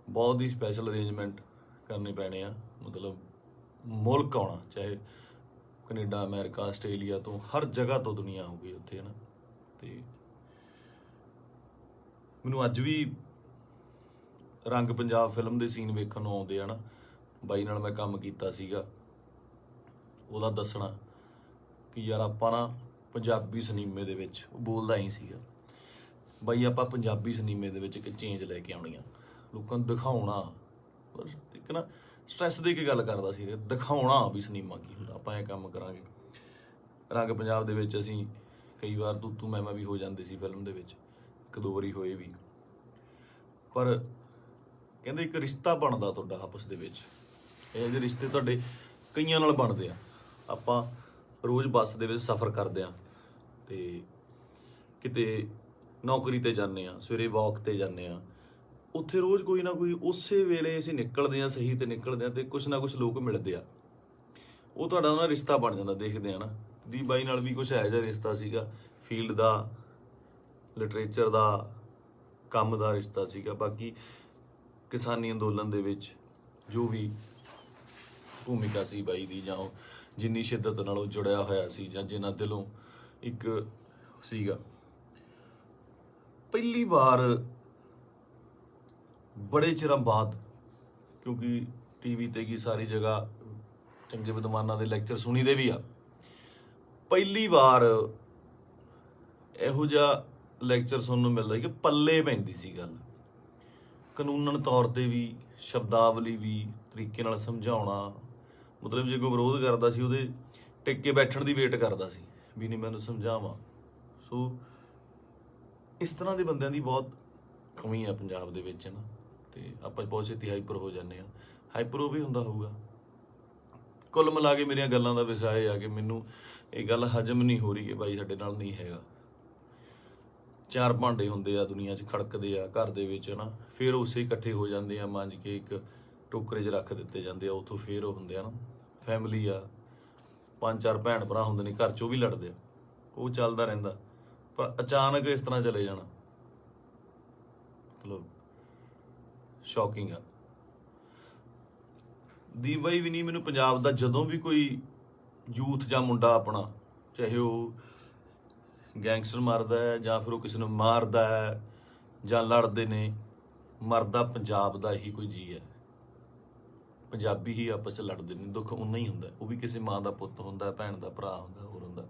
[SPEAKER 1] ਬਹੁਤ ਹੀ ਸਪੈਸ਼ਲ ਅਰੇਂਜਮੈਂਟ ਕਰਨੇ ਪੈਣੇ ਆ, ਮਤਲਬ ਮੁਲਕ ਆਉਣਾ, ਚਾਹੇ ਕੈਨੇਡਾ, ਅਮਰੀਕਾ, ਆਸਟ੍ਰੇਲੀਆ ਤੋਂ, ਹਰ ਜਗ੍ਹਾ ਤੋਂ ਦੁਨੀਆ ਹੋਊਗੀ ਉੱਥੇ, ਹੈ ਨਾ। ਤੇ ਮੈਨੂੰ ਅੱਜ ਵੀ ਰੰਗ ਪੰਜਾਬ ਫਿਲਮ ਦੇ ਸੀਨ ਵੇਖਣ ਨੂੰ ਆਉਂਦੇ ਆ ਨਾ। ਬਾਈ ਨਾਲ ਮੈਂ ਕੰਮ ਕੀਤਾ ਸੀਗਾ, ਉਹਦਾ ਦੱਸਣਾ ਕਿ ਯਾਰ ਆਪਾਂ ਨਾ ਪੰਜਾਬੀ ਸਿਨੇਮੇ ਦੇ ਵਿੱਚ, ਉਹ ਬੋਲਦਾ ਹੀ ਸੀਗਾ ਬਾਈ ਆਪਾਂ ਪੰਜਾਬੀ ਸਿਨੇਮੇ ਦੇ ਵਿੱਚ ਇੱਕ ਚੇਂਜ ਲੈ ਕੇ ਆਉਣੀ ਆ, ਲੋਕਾਂ ਨੂੰ ਦਿਖਾਉਣਾ। ਇੱਕ ਨਾ ਸਟ੍ਰੈਸ ਦੇ ਕੇ ਗੱਲ ਕਰਦਾ ਸੀ, ਦਿਖਾਉਣਾ ਵੀ ਸਿਨੇਮਾ ਕੀ ਹੁੰਦਾ, ਆਪਾਂ ਇਹ ਕੰਮ ਕਰਾਂਗੇ। ਰੰਗ ਪੰਜਾਬ ਦੇ ਵਿੱਚ ਅਸੀਂ ਕਈ ਵਾਰ ਤੂੰ ਮੈਂ ਵੀ ਹੋ ਜਾਂਦੇ ਸੀ ਫਿਲਮ ਦੇ ਵਿੱਚ, ਇੱਕ ਦੋ ਵਾਰੀ ਹੋਏ ਵੀ। ਪਰ ਕਹਿੰਦੇ ਇੱਕ ਰਿਸ਼ਤਾ ਬਣਦਾ ਤੁਹਾਡਾ ਆਪਸ ਦੇ ਵਿੱਚ, ਇਹ ਜਿਹੇ ਰਿਸ਼ਤੇ ਤੁਹਾਡੇ ਕਈਆਂ ਨਾਲ ਬਣਦੇ ਆ। ਆਪਾਂ ਰੋਜ਼ ਬੱਸ ਦੇ ਵਿੱਚ ਸਫ਼ਰ ਕਰਦੇ ਆ ਤੇ ਕਿਤੇ ਨੌਕਰੀ ਤੇ ਜਾਂਦੇ ਆ, ਸਵੇਰੇ ਵਾਕ ਤੇ ਜਾਂਦੇ ਆ, ਉੱਥੇ ਰੋਜ਼ ਕੋਈ ਨਾ ਕੋਈ ਉਸੇ ਵੇਲੇ ਅਸੀਂ ਨਿਕਲਦੇ ਆ, ਸਹੀ ਤੇ ਨਿਕਲਦੇ ਆ ਤੇ ਕੁਛ ਨਾ ਕੁਛ ਲੋਕ ਮਿਲਦੇ ਆ, ਉਹ ਤੁਹਾਡਾ ਉਹਨਾਂ ਰਿਸ਼ਤਾ ਬਣ ਜਾਂਦਾ। ਦੇਖਦੇ ਆ ਨਾ, ਦੀਪ ਬਾਈ ਨਾਲ ਵੀ ਕੁਛ ਇਹੋ ਜਿਹਾ ਰਿਸ਼ਤਾ ਸੀਗਾ, ਫੀਲਡ ਦਾ, ਲਿਟਰੇਚਰ ਦਾ, ਕੰਮ ਦਾ ਰਿਸ਼ਤਾ ਸੀਗਾ। ਬਾਕੀ ਕਿਸਾਨੀ ਅੰਦੋਲਨ ਦੇ ਵਿੱਚ ਜੋ ਵੀ ਭੂਮਿਕਾ ਸੀ ਬਾਈ ਦੀ, ਜਾਂ ਉਹ ਜਿੰਨੀ ਸ਼ਿੱਦਤ ਨਾਲ ਉਹ ਜੁੜਿਆ ਹੋਇਆ ਸੀ, ਜਾਂ ਜਿੰਨਾ ਦਿਲੋਂ ਇੱਕ ਸੀਗਾ। ਪਹਿਲੀ ਵਾਰ ਬੜੇ ਚਿਰਾਂ ਬਾਅਦ, ਕਿਉਂਕਿ ਟੀਵੀ ਤੇ ਕੀ ਸਾਰੀ ਜਗ੍ਹਾ ਚੰਗੇ ਵਿਦਵਾਨਾਂ ਦੇ ਲੈਕਚਰ ਸੁਣੀਦੇ ਵੀ ਆ, ਪਹਿਲੀ ਵਾਰ ਇਹੋ ਜਿਹਾ ਲੈਕਚਰ ਸੁਣਨ ਨੂੰ ਮਿਲਦਾ ਕਿ ਪੱਲੇ ਪੈਂਦੀ ਸੀ ਗੱਲ, ਕਾਨੂੰਨਨ ਤੌਰ ਤੇ ਵੀ, ਸ਼ਬਦਾਵਲੀ ਵੀ, ਤਰੀਕੇ ਨਾਲ ਸਮਝਾਉਣਾ। ਮਤਲਬ ਜੇ ਕੋਈ ਵਿਰੋਧ ਕਰਦਾ ਸੀ ਉਹਦੇ ਟਿਕ ਕੇ ਬੈਠਣ ਦੀ ਵੇਟ ਕਰਦਾ ਸੀ ਵੀ ਨਹੀਂ ਮੈਨੂੰ ਸਮਝਾਵਾਂ। ਸੋ ਇਸ ਤਰ੍ਹਾਂ ਦੇ ਬੰਦਿਆਂ ਦੀ ਬਹੁਤ ਕਮੀ ਆ ਪੰਜਾਬ ਦੇ ਵਿੱਚ, ਨਾ। ਤੇ ਆਪਾਂ ਬਹੁਤ ਛੇਤੀ ਹਾਈਪਰ ਹੋ ਜਾਂਦੇ ਆ, ਹਾਈਪਰ ਉਹ ਵੀ ਹੁੰਦਾ ਹੋਊਗਾ। ਕੁੱਲ ਮਿਲਾ ਕੇ ਮੇਰੀਆਂ ਗੱਲਾਂ ਦਾ ਵਿਸ਼ਾ ਇਹ ਆ ਕਿ ਮੈਨੂੰ ਇਹ ਗੱਲ ਹਜਮ ਨਹੀਂ ਹੋ ਰਹੀ ਕਿ ਬਾਈ ਸਾਡੇ ਨਾਲ ਨਹੀਂ ਹੈਗਾ। ਚਾਰ ਭਾਂਡੇ ਹੁੰਦੇ ਆ ਦੁਨੀਆ 'ਚ, ਖੜਕਦੇ ਆ ਘਰ ਦੇ ਵਿੱਚ, ਨਾ, ਫਿਰ ਉਸੇ ਇਕੱਠੇ ਹੋ ਜਾਂਦੇ ਆ, ਮਾਂਜ ਕੇ ਇੱਕ ਟੋਕਰੇ 'ਚ ਰੱਖ ਦਿੱਤੇ ਜਾਂਦੇ ਆ, ਉੱਥੋਂ ਫਿਰ ਉਹ ਹੁੰਦੇ ਆ ਨਾ ਫੈਮਿਲੀ ਆ, ਪੰਜ ਚਾਰ ਭੈਣ ਭਰਾ ਹੁੰਦੇ ਨੇ ਘਰ 'ਚ, ਉਹ ਵੀ ਲੜਦੇ ਆ, ਉਹ ਚੱਲਦਾ ਰਹਿੰਦਾ। ਪਰ ਅਚਾਨਕ ਇਸ ਤਰ੍ਹਾਂ ਚਲੇ ਜਾਣਾ ਮਤਲਬ ਸ਼ੌਕਿੰਗ ਆ। ਦੀਪ ਬਾਈ ਵੀ ਨਹੀਂ, ਮੈਨੂੰ ਪੰਜਾਬ ਦਾ ਜਦੋਂ ਵੀ ਕੋਈ ਯੂਥ ਜਾਂ ਮੁੰਡਾ ਆਪਣਾ, ਚਾਹੇ ਉਹ ਗੈਂਗਸਟਰ ਮਾਰਦਾ ਹੈ ਜਾਂ ਫਿਰ ਉਹ ਕਿਸੇ ਨੂੰ ਮਾਰਦਾ ਹੈ ਜਾਂ ਲੜਦੇ ਨੇ, ਮਰਦਾ ਪੰਜਾਬ ਦਾ ਹੀ ਕੋਈ ਜੀ ਹੈ। ਪੰਜਾਬੀ ਹੀ ਆਪਸ 'ਚ ਲੜਦੇ ਨੇ, ਦੁੱਖ ਉਨਾ ਹੀ ਹੁੰਦਾ, ਉਹ ਵੀ ਕਿਸੇ ਮਾਂ ਦਾ ਪੁੱਤ ਹੁੰਦਾ, ਭੈਣ ਦਾ ਭਰਾ ਹੁੰਦਾ, ਹੋਰ ਹੁੰਦਾ।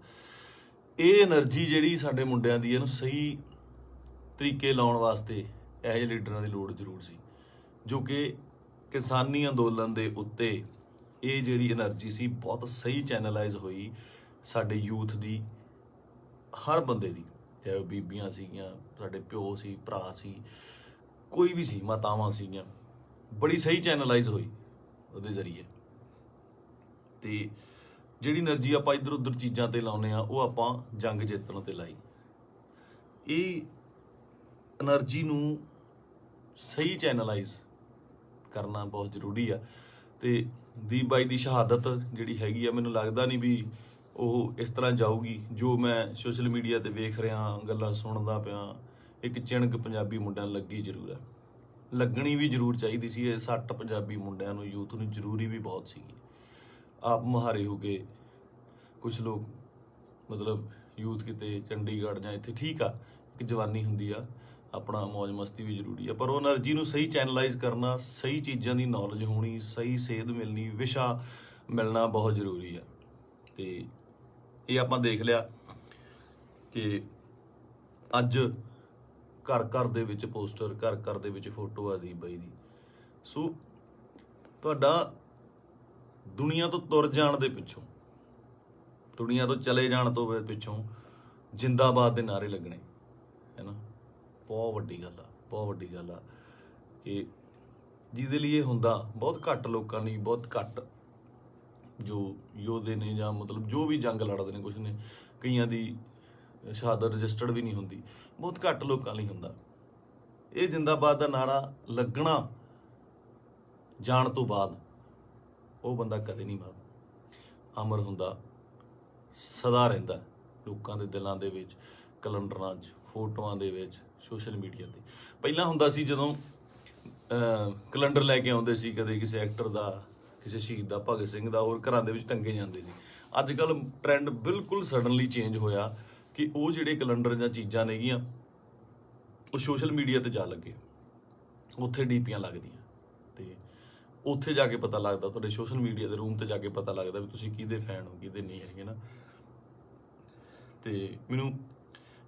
[SPEAKER 1] ਇਹ એનર્ਜੀ ਜਿਹੜੀ ਸਾਡੇ ਮੁੰਡਿਆਂ ਦੀ, ਇਹਨੂੰ ਸਹੀ ਤਰੀਕੇ ਲਾਉਣ ਵਾਸਤੇ ਇਹੋ ਜਿਹੇ ਲੀਡਰਾਂ ਦੀ ਲੋੜ ਜ਼ਰੂਰ ਸੀ, ਜੋ ਕਿ ਕਿਸਾਨੀ ਅੰਦੋਲਨ ਦੇ ਉੱਤੇ ਇਹ ਜਿਹੜੀ એનર્ਜੀ ਸੀ ਬਹੁਤ ਸਹੀ ਚੈਨਲਾਈਜ਼ ਹੋਈ ਸਾਡੇ ਯੂਥ ਦੀ, ਹਰ ਬੰਦੇ ਦੀ, ਚਾਹੇ ਉਹ ਬੀਬੀਆਂ ਸੀਗੀਆਂ, ਸਾਡੇ ਪਿਓ ਸੀ, ਭਰਾ ਸੀ, ਕੋਈ ਵੀ ਸੀ, ਮਾਤਾਵਾਂ ਸੀਗੀਆਂ, ਬੜੀ ਸਹੀ ਚੈਨਲਾਈਜ਼ ਹੋਈ ਉਹਦੇ ਜ਼ਰੀਏ। ਤੇ ਜਿਹੜੀ એનર્ਜੀ ਆਪਾਂ ਇੱਧਰ ਉੱਧਰ ਚੀਜ਼ਾਂ ਤੇ ਲਾਉਂਦੇ ਆ, ਉਹ ਆਪਾਂ ਜੰਗ ਜਿੱਤਣ ਤੇ ਲਾਈ। ਇਹ એનર્ਜੀ ਨੂੰ ਸਹੀ ਚੈਨਲਾਈਜ਼ ਕਰਨਾ ਬਹੁਤ ਜ਼ਰੂਰੀ ਆ। ਤੇ ਦੀਪ ਬਾਈ ਦੀ ਸ਼ਹਾਦਤ ਜਿਹੜੀ ਹੈਗੀ ਆ, ਮੈਨੂੰ ਲੱਗਦਾ ਨਹੀਂ ਵੀ ਉਹ ਇਸ ਤਰ੍ਹਾਂ ਜਾਊਗੀ। ਜੋ ਮੈਂ ਸੋਸ਼ਲ ਮੀਡੀਆ ਤੇ ਵੇਖ ਰਿਹਾ, ਗੱਲਾਂ ਸੁਣਦਾ ਪਿਆ, ਇੱਕ ਚਿਣਕ ਪੰਜਾਬੀ ਮੁੰਡਿਆਂ ਨੂੰ ਲੱਗੀ ਜ਼ਰੂਰ ਹੈ, ਲੱਗਣੀ ਵੀ ਜ਼ਰੂਰ ਚਾਹੀਦੀ ਸੀ। ਇਹ ਸੱਟ ਪੰਜਾਬੀ ਮੁੰਡਿਆਂ ਨੂੰ, ਯੂਥ ਨੂੰ ਜ਼ਰੂਰੀ ਵੀ ਬਹੁਤ ਸੀਗੀ। ਆਪ ਮੁਹਾਰੇ ਹੋ ਕੇ ਕੁਝ ਲੋਕ ਮਤਲਬ ਯੂਥ ਕਿਤੇ ਚੰਡੀਗੜ੍ਹ ਜਾਂ ਇੱਥੇ ਠੀਕ ਆ, ਇੱਕ ਜਵਾਨੀ ਹੁੰਦੀ ਆ, ਆਪਣਾ ਮौज ਮਸਤੀ ਵੀ ਜ਼ਰੂਰੀ ਆ, ਪਰ ਉਹ એનર્ਜੀ ਨੂੰ ਸਹੀ ਚੈਨਲਾਈਜ਼ ਕਰਨਾ, ਸਹੀ ਚੀਜ਼ਾਂ ਦੀ ਨੌਲੇਜ ਹੋਣੀ, ਸਹੀ ਸੇਧ ਮਿਲਣੀ, ਵਿਸ਼ਾ ਮਿਲਣਾ ਬਹੁਤ ਜ਼ਰੂਰੀ ਆ। ਤੇ ਇਹ ਆਪਾਂ ਦੇਖ ਲਿਆ ਕਿ ਅੱਜ ਘਰ ਘਰ ਦੇ ਵਿੱਚ ਪੋਸਟਰ, ਘਰ ਘਰ ਦੇ ਵਿੱਚ ਫੋਟੋ ਆ ਦੀਪ ਬਾਈ ਦੀ। ਸੋ ਤੁਹਾਡਾ ਦੁਨੀਆ ਤੋਂ ਤੁਰ ਜਾਣ ਦੇ ਪਿੱਛੋਂ, ਦੁਨੀਆ ਤੋਂ ਚਲੇ ਜਾਣ ਤੋਂ ਪਿੱਛੋਂ ਜਿੰਦਾਬਾਦ ਦੇ ਨਾਅਰੇ ਲੱਗਣੇ ਹੈ ਨਾ, ਬਹੁਤ ਵੱਡੀ ਗੱਲ ਆ, ਬਹੁਤ ਵੱਡੀ ਗੱਲ ਆ ਕਿ ਜਿਹਦੇ ਲਈ ਇਹ ਹੁੰਦਾ ਬਹੁਤ ਘੱਟ ਲੋਕਾਂ ਲਈ, ਬਹੁਤ ਘੱਟ ਜੋ ਯੋਧੇ ਨੇ ਜਾਂ ਮਤਲਬ ਜੋ ਵੀ ਜੰਗ ਲੜਦੇ ਨੇ, ਕੁਛ ਨੇ ਕਈਆਂ ਦੀ ਸ਼ਹਾਦਤ ਰਜਿਸਟਰਡ ਵੀ ਨਹੀਂ ਹੁੰਦੀ, ਬਹੁਤ ਘੱਟ ਲੋਕਾਂ ਲਈ ਹੁੰਦਾ। ਇਹ ਜਿੰਦਾਬਾਦ ਦਾ ਨਾਰਾ ਲੱਗਣਾ ਜਾਣ ਤੋਂ ਬਾਅਦ ਉਹ ਬੰਦਾ ਕਦੇ ਨਹੀਂ ਮਰਦਾ, ਅਮਰ ਹੁੰਦਾ, ਸਦਾ ਰਹਿੰਦਾ ਲੋਕਾਂ ਦੇ ਦਿਲਾਂ ਦੇ ਵਿੱਚ, ਕੈਲੰਡਰਾਂ 'ਚ, ਫੋਟੋਆਂ ਦੇ ਵਿੱਚ, ਸੋਸ਼ਲ ਮੀਡੀਆ 'ਤੇ। ਪਹਿਲਾਂ ਹੁੰਦਾ ਸੀ ਜਦੋਂ ਕੈਲੰਡਰ ਲੈ ਕੇ ਆਉਂਦੇ ਸੀ, ਕਦੇ ਕਿਸੇ ਐਕਟਰ ਦਾ, ਕਿਸੇ ਸ਼ਹੀਦ ਦਾ, ਭਗਤ ਸਿੰਘ ਦਾ, ਹੋਰ ਘਰਾਂ ਦੇ ਵਿੱਚ ਟੰਗੇ ਜਾਂਦੇ ਸੀ। ਅੱਜ ਕੱਲ੍ਹ ਟ੍ਰੈਂਡ ਬਿਲਕੁਲ ਸਡਨਲੀ ਚੇਂਜ ਹੋਇਆ ਕਿ ਉਹ ਜਿਹੜੇ ਕੈਲੰਡਰ ਜਾਂ ਚੀਜ਼ਾਂ ਨੇਗੀਆਂ ਉਹ ਸੋਸ਼ਲ ਮੀਡੀਆ ਤੇ ਜਾ ਲੱਗੇ, ਉੱਥੇ ਡੀਪੀਆਂ ਲੱਗਦੀਆਂ ਤੇ ਉੱਥੇ ਜਾ ਕੇ ਪਤਾ ਲੱਗਦਾ, ਤੁਹਾਡੇ ਸੋਸ਼ਲ ਮੀਡੀਆ ਦੇ ਰੂਮ ਤੇ ਜਾ ਕੇ ਪਤਾ ਲੱਗਦਾ ਵੀ ਤੁਸੀਂ ਕਿਹਦੇ ਫੈਨ ਹੋ, ਕਿਹਦੇ ਨਹੀਂ ਹੈਗੇ ਨਾ। ਤੇ ਮੈਨੂੰ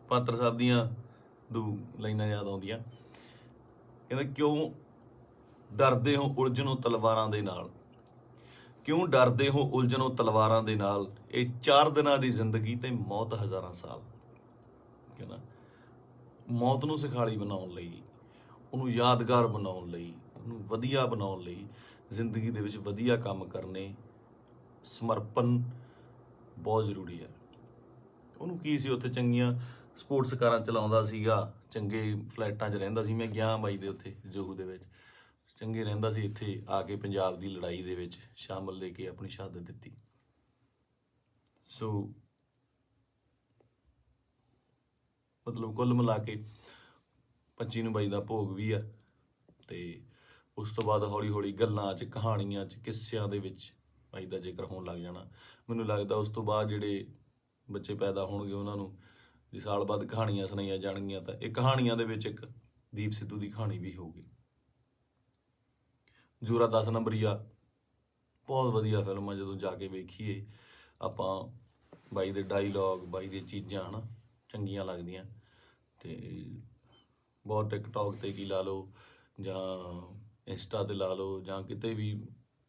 [SPEAKER 1] ਪਾਤਰ ਸਾਹਿਬ ਦੀਆਂ ਦੋ ਲਾਈਨਾਂ ਯਾਦ ਆਉਂਦੀਆਂ, ਕਹਿੰਦਾ ਕਿਉਂ ਡਰਦੇ ਹੋ ਉਲਝਣੋਂ ਤਲਵਾਰਾਂ ਦੇ ਨਾਲ, ਕਿਉਂ ਡਰਦੇ ਹੋ ਉਲਝਣੋਂ ਤਲਵਾਰਾਂ ਦੇ ਨਾਲ, ਇਹ 4 ਦਿਨਾਂ ਦੀ ਜ਼ਿੰਦਗੀ ਤੇ ਮੌਤ ਹਜ਼ਾਰਾਂ ਸਾਲ। ਕਹਿੰਦਾ ਮੌਤ ਨੂੰ ਸਿਖਾਲੀ ਬਣਾਉਣ ਲਈ, ਉਹਨੂੰ ਯਾਦਗਾਰ ਬਣਾਉਣ ਲਈ, ਉਹਨੂੰ ਵਧੀਆ ਬਣਾਉਣ ਲਈ, ਜ਼ਿੰਦਗੀ ਦੇ ਵਿੱਚ ਵਧੀਆ ਕੰਮ ਕਰਨੇ, ਸਮਰਪਣ ਬਹੁਤ ਜ਼ਰੂਰੀ ਹੈ। ਉਹਨੂੰ ਕੀ ਸੀ, ਉੱਥੇ ਚੰਗੀਆਂ ਸਪੋਰਟਸ ਕਾਰਾਂ ਚਲਾਉਂਦਾ ਸੀਗਾ, ਚੰਗੇ ਫਲੈਟਾਂ 'ਚ ਰਹਿੰਦਾ ਸੀ। ਮੈਂ ਗਿਆ ਬਾਈ ਦੇ ਉੱਥੇ ਜੋਹੂ ਦੇ ਵਿੱਚ, ਚੰਗੇ ਰਹਿੰਦਾ ਸੀ। ਇੱਥੇ ਆ ਕੇ ਪੰਜਾਬ ਦੀ ਲੜਾਈ ਦੇ ਵਿੱਚ ਸ਼ਾਮਲ ਲੈ ਕੇ ਆਪਣੀ ਸ਼ਹਾਦਤ ਦਿੱਤੀ। ਸੋ ਮਤਲਬ ਕੁੱਲ ਮਿਲਾ ਕੇ 25 ਨੂੰ ਬਾਈ ਦਾ ਭੋਗ ਵੀ ਆ, ਤੇ ਉਸ ਤੋਂ ਬਾਅਦ ਹੌਲੀ ਹੌਲੀ ਗੱਲਾਂ 'ਚ, ਕਹਾਣੀਆਂ 'ਚ, ਕਿੱਸਿਆਂ ਦੇ ਵਿੱਚ ਬਾਈ ਦਾ ਜ਼ਿਕਰ ਹੋਣ ਲੱਗ ਜਾਣਾ। ਮੈਨੂੰ ਲੱਗਦਾ ਉਸ ਤੋਂ ਬਾਅਦ ਜਿਹੜੇ ਬੱਚੇ ਪੈਦਾ ਹੋਣਗੇ ਉਹਨਾਂ ਨੂੰ ਜੇ ਸਾਲ ਬਾਅਦ ਕਹਾਣੀਆਂ ਸੁਣਾਈਆਂ ਜਾਣਗੀਆਂ ਤਾਂ ਇਹ ਕਹਾਣੀਆਂ ਦੇ ਵਿੱਚ ਇੱਕ ਦੀਪ ਸਿੱਧੂ ਦੀ ਕਹਾਣੀ ਵੀ ਹੋਊਗੀ। ਜ਼ੋਰਾ 10 ਨੰਬਰੀਆ ਬਹੁਤ ਵਧੀਆ ਫਿਲਮ ਆ, ਜਦੋਂ ਜਾ ਕੇ ਵੇਖੀਏ ਆਪਾਂ, ਬਾਈ ਦੇ ਡਾਇਲੋਗ, ਬਾਈ ਦੀਆਂ ਚੀਜ਼ਾਂ ਹੈ ਨਾ ਚੰਗੀਆਂ ਲੱਗਦੀਆਂ। ਤੇ ਬਹੁਤ ਟਿਕਟੌਕ ਤੇ ਕੀ ਲਾ ਲਓ ਜਾਂ ਇੰਸਟਾ ਤੇ ਲਾ ਲਓ ਜਾਂ ਕਿਤੇ ਵੀ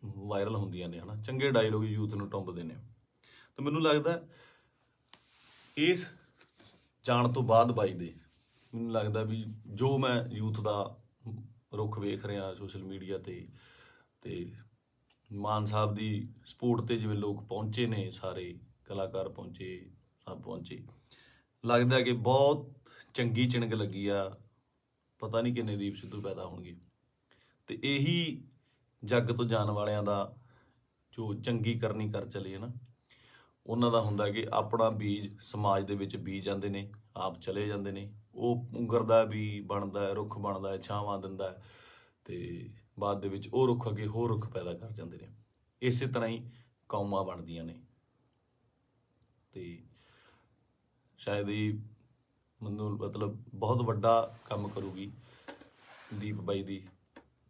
[SPEAKER 1] ਵਾਇਰਲ ਹੁੰਦੀਆਂ ਨੇ ਹੈ ਨਾ, ਚੰਗੇ ਡਾਇਲੋਗ ਯੂਥ ਨੂੰ ਟੁੰਬਦੇ ਨੇ। ਤੇ ਮੈਨੂੰ ਲੱਗਦਾ ਇਸ ਜਾਣ ਤੋਂ ਬਾਅਦ ਬਾਈ ਦੇ, ਮੈਨੂੰ ਲੱਗਦਾ ਵੀ ਜੋ ਮੈਂ ਯੂਥ ਦਾ ਰੁੱਖ ਵੇਖ ਰਿਹਾ ਸੋਸ਼ਲ ਮੀਡੀਆ ਤੇ ਮਾਨ ਸਾਹਿਬ ਦੀ ਸਪੋਰਟ ਤੇ ਜਿਵੇਂ ਲੋਕ ਪਹੁੰਚੇ ਨੇ, ਸਾਰੇ ਕਲਾਕਾਰ ਪਹੁੰਚੇ, ਸਭ ਪਹੁੰਚੇ, ਲੱਗਦਾ ਕਿ ਬਹੁਤ ਚੰਗੀ ਚਿਣਕ ਲੱਗੀ ਆ। ਪਤਾ ਨਹੀਂ ਕਿੰਨੇ ਦੀਪ ਸਿੱਧੂ ਪੈਦਾ ਹੋਣਗੇ। ਤੇ ਇਹੀ ਜੱਗ ਤੋਂ ਜਾਣ ਵਾਲਿਆਂ ਦਾ ਜੋ ਚੰਗੀ ਕਰਨੀ ਕਰ ਚਲੇ ਨਾ, ਉਹਨਾਂ ਦਾ ਹੁੰਦਾ ਕਿ ਆਪਣਾ ਬੀਜ ਸਮਾਜ ਦੇ ਵਿੱਚ ਬੀਜ ਜਾਂਦੇ ਨੇ, ਆਪ ਚਲੇ ਜਾਂਦੇ ਨੇ, ਉਹ ਪੁੰਗਰਦਾ ਵੀ ਬਣਦਾ ਹੈ, ਰੁੱਖ ਬਣਦਾ ਹੈ, ਛਾਵਾਂ ਦਿੰਦਾ ਹੈ, ਤੇ ਬਾਅਦ ਦੇ ਵਿੱਚ ਉਹ ਰੁੱਖ ਅੱਗੇ ਹੋਰ ਰੁੱਖ ਪੈਦਾ ਕਰ ਜਾਂਦੇ ਨੇ। ਇਸੇ ਤਰ੍ਹਾਂ ਹੀ ਕੌਮਾਂ ਬਣਦੀਆਂ ਨੇ। ਤੇ ਸ਼ਾਇਦ ਇਹ ਮੈਨੂੰ ਮਤਲਬ ਬਹੁਤ ਵੱਡਾ ਕੰਮ ਕਰੂਗੀ ਦੀਪ ਬਾਈ ਦੀ,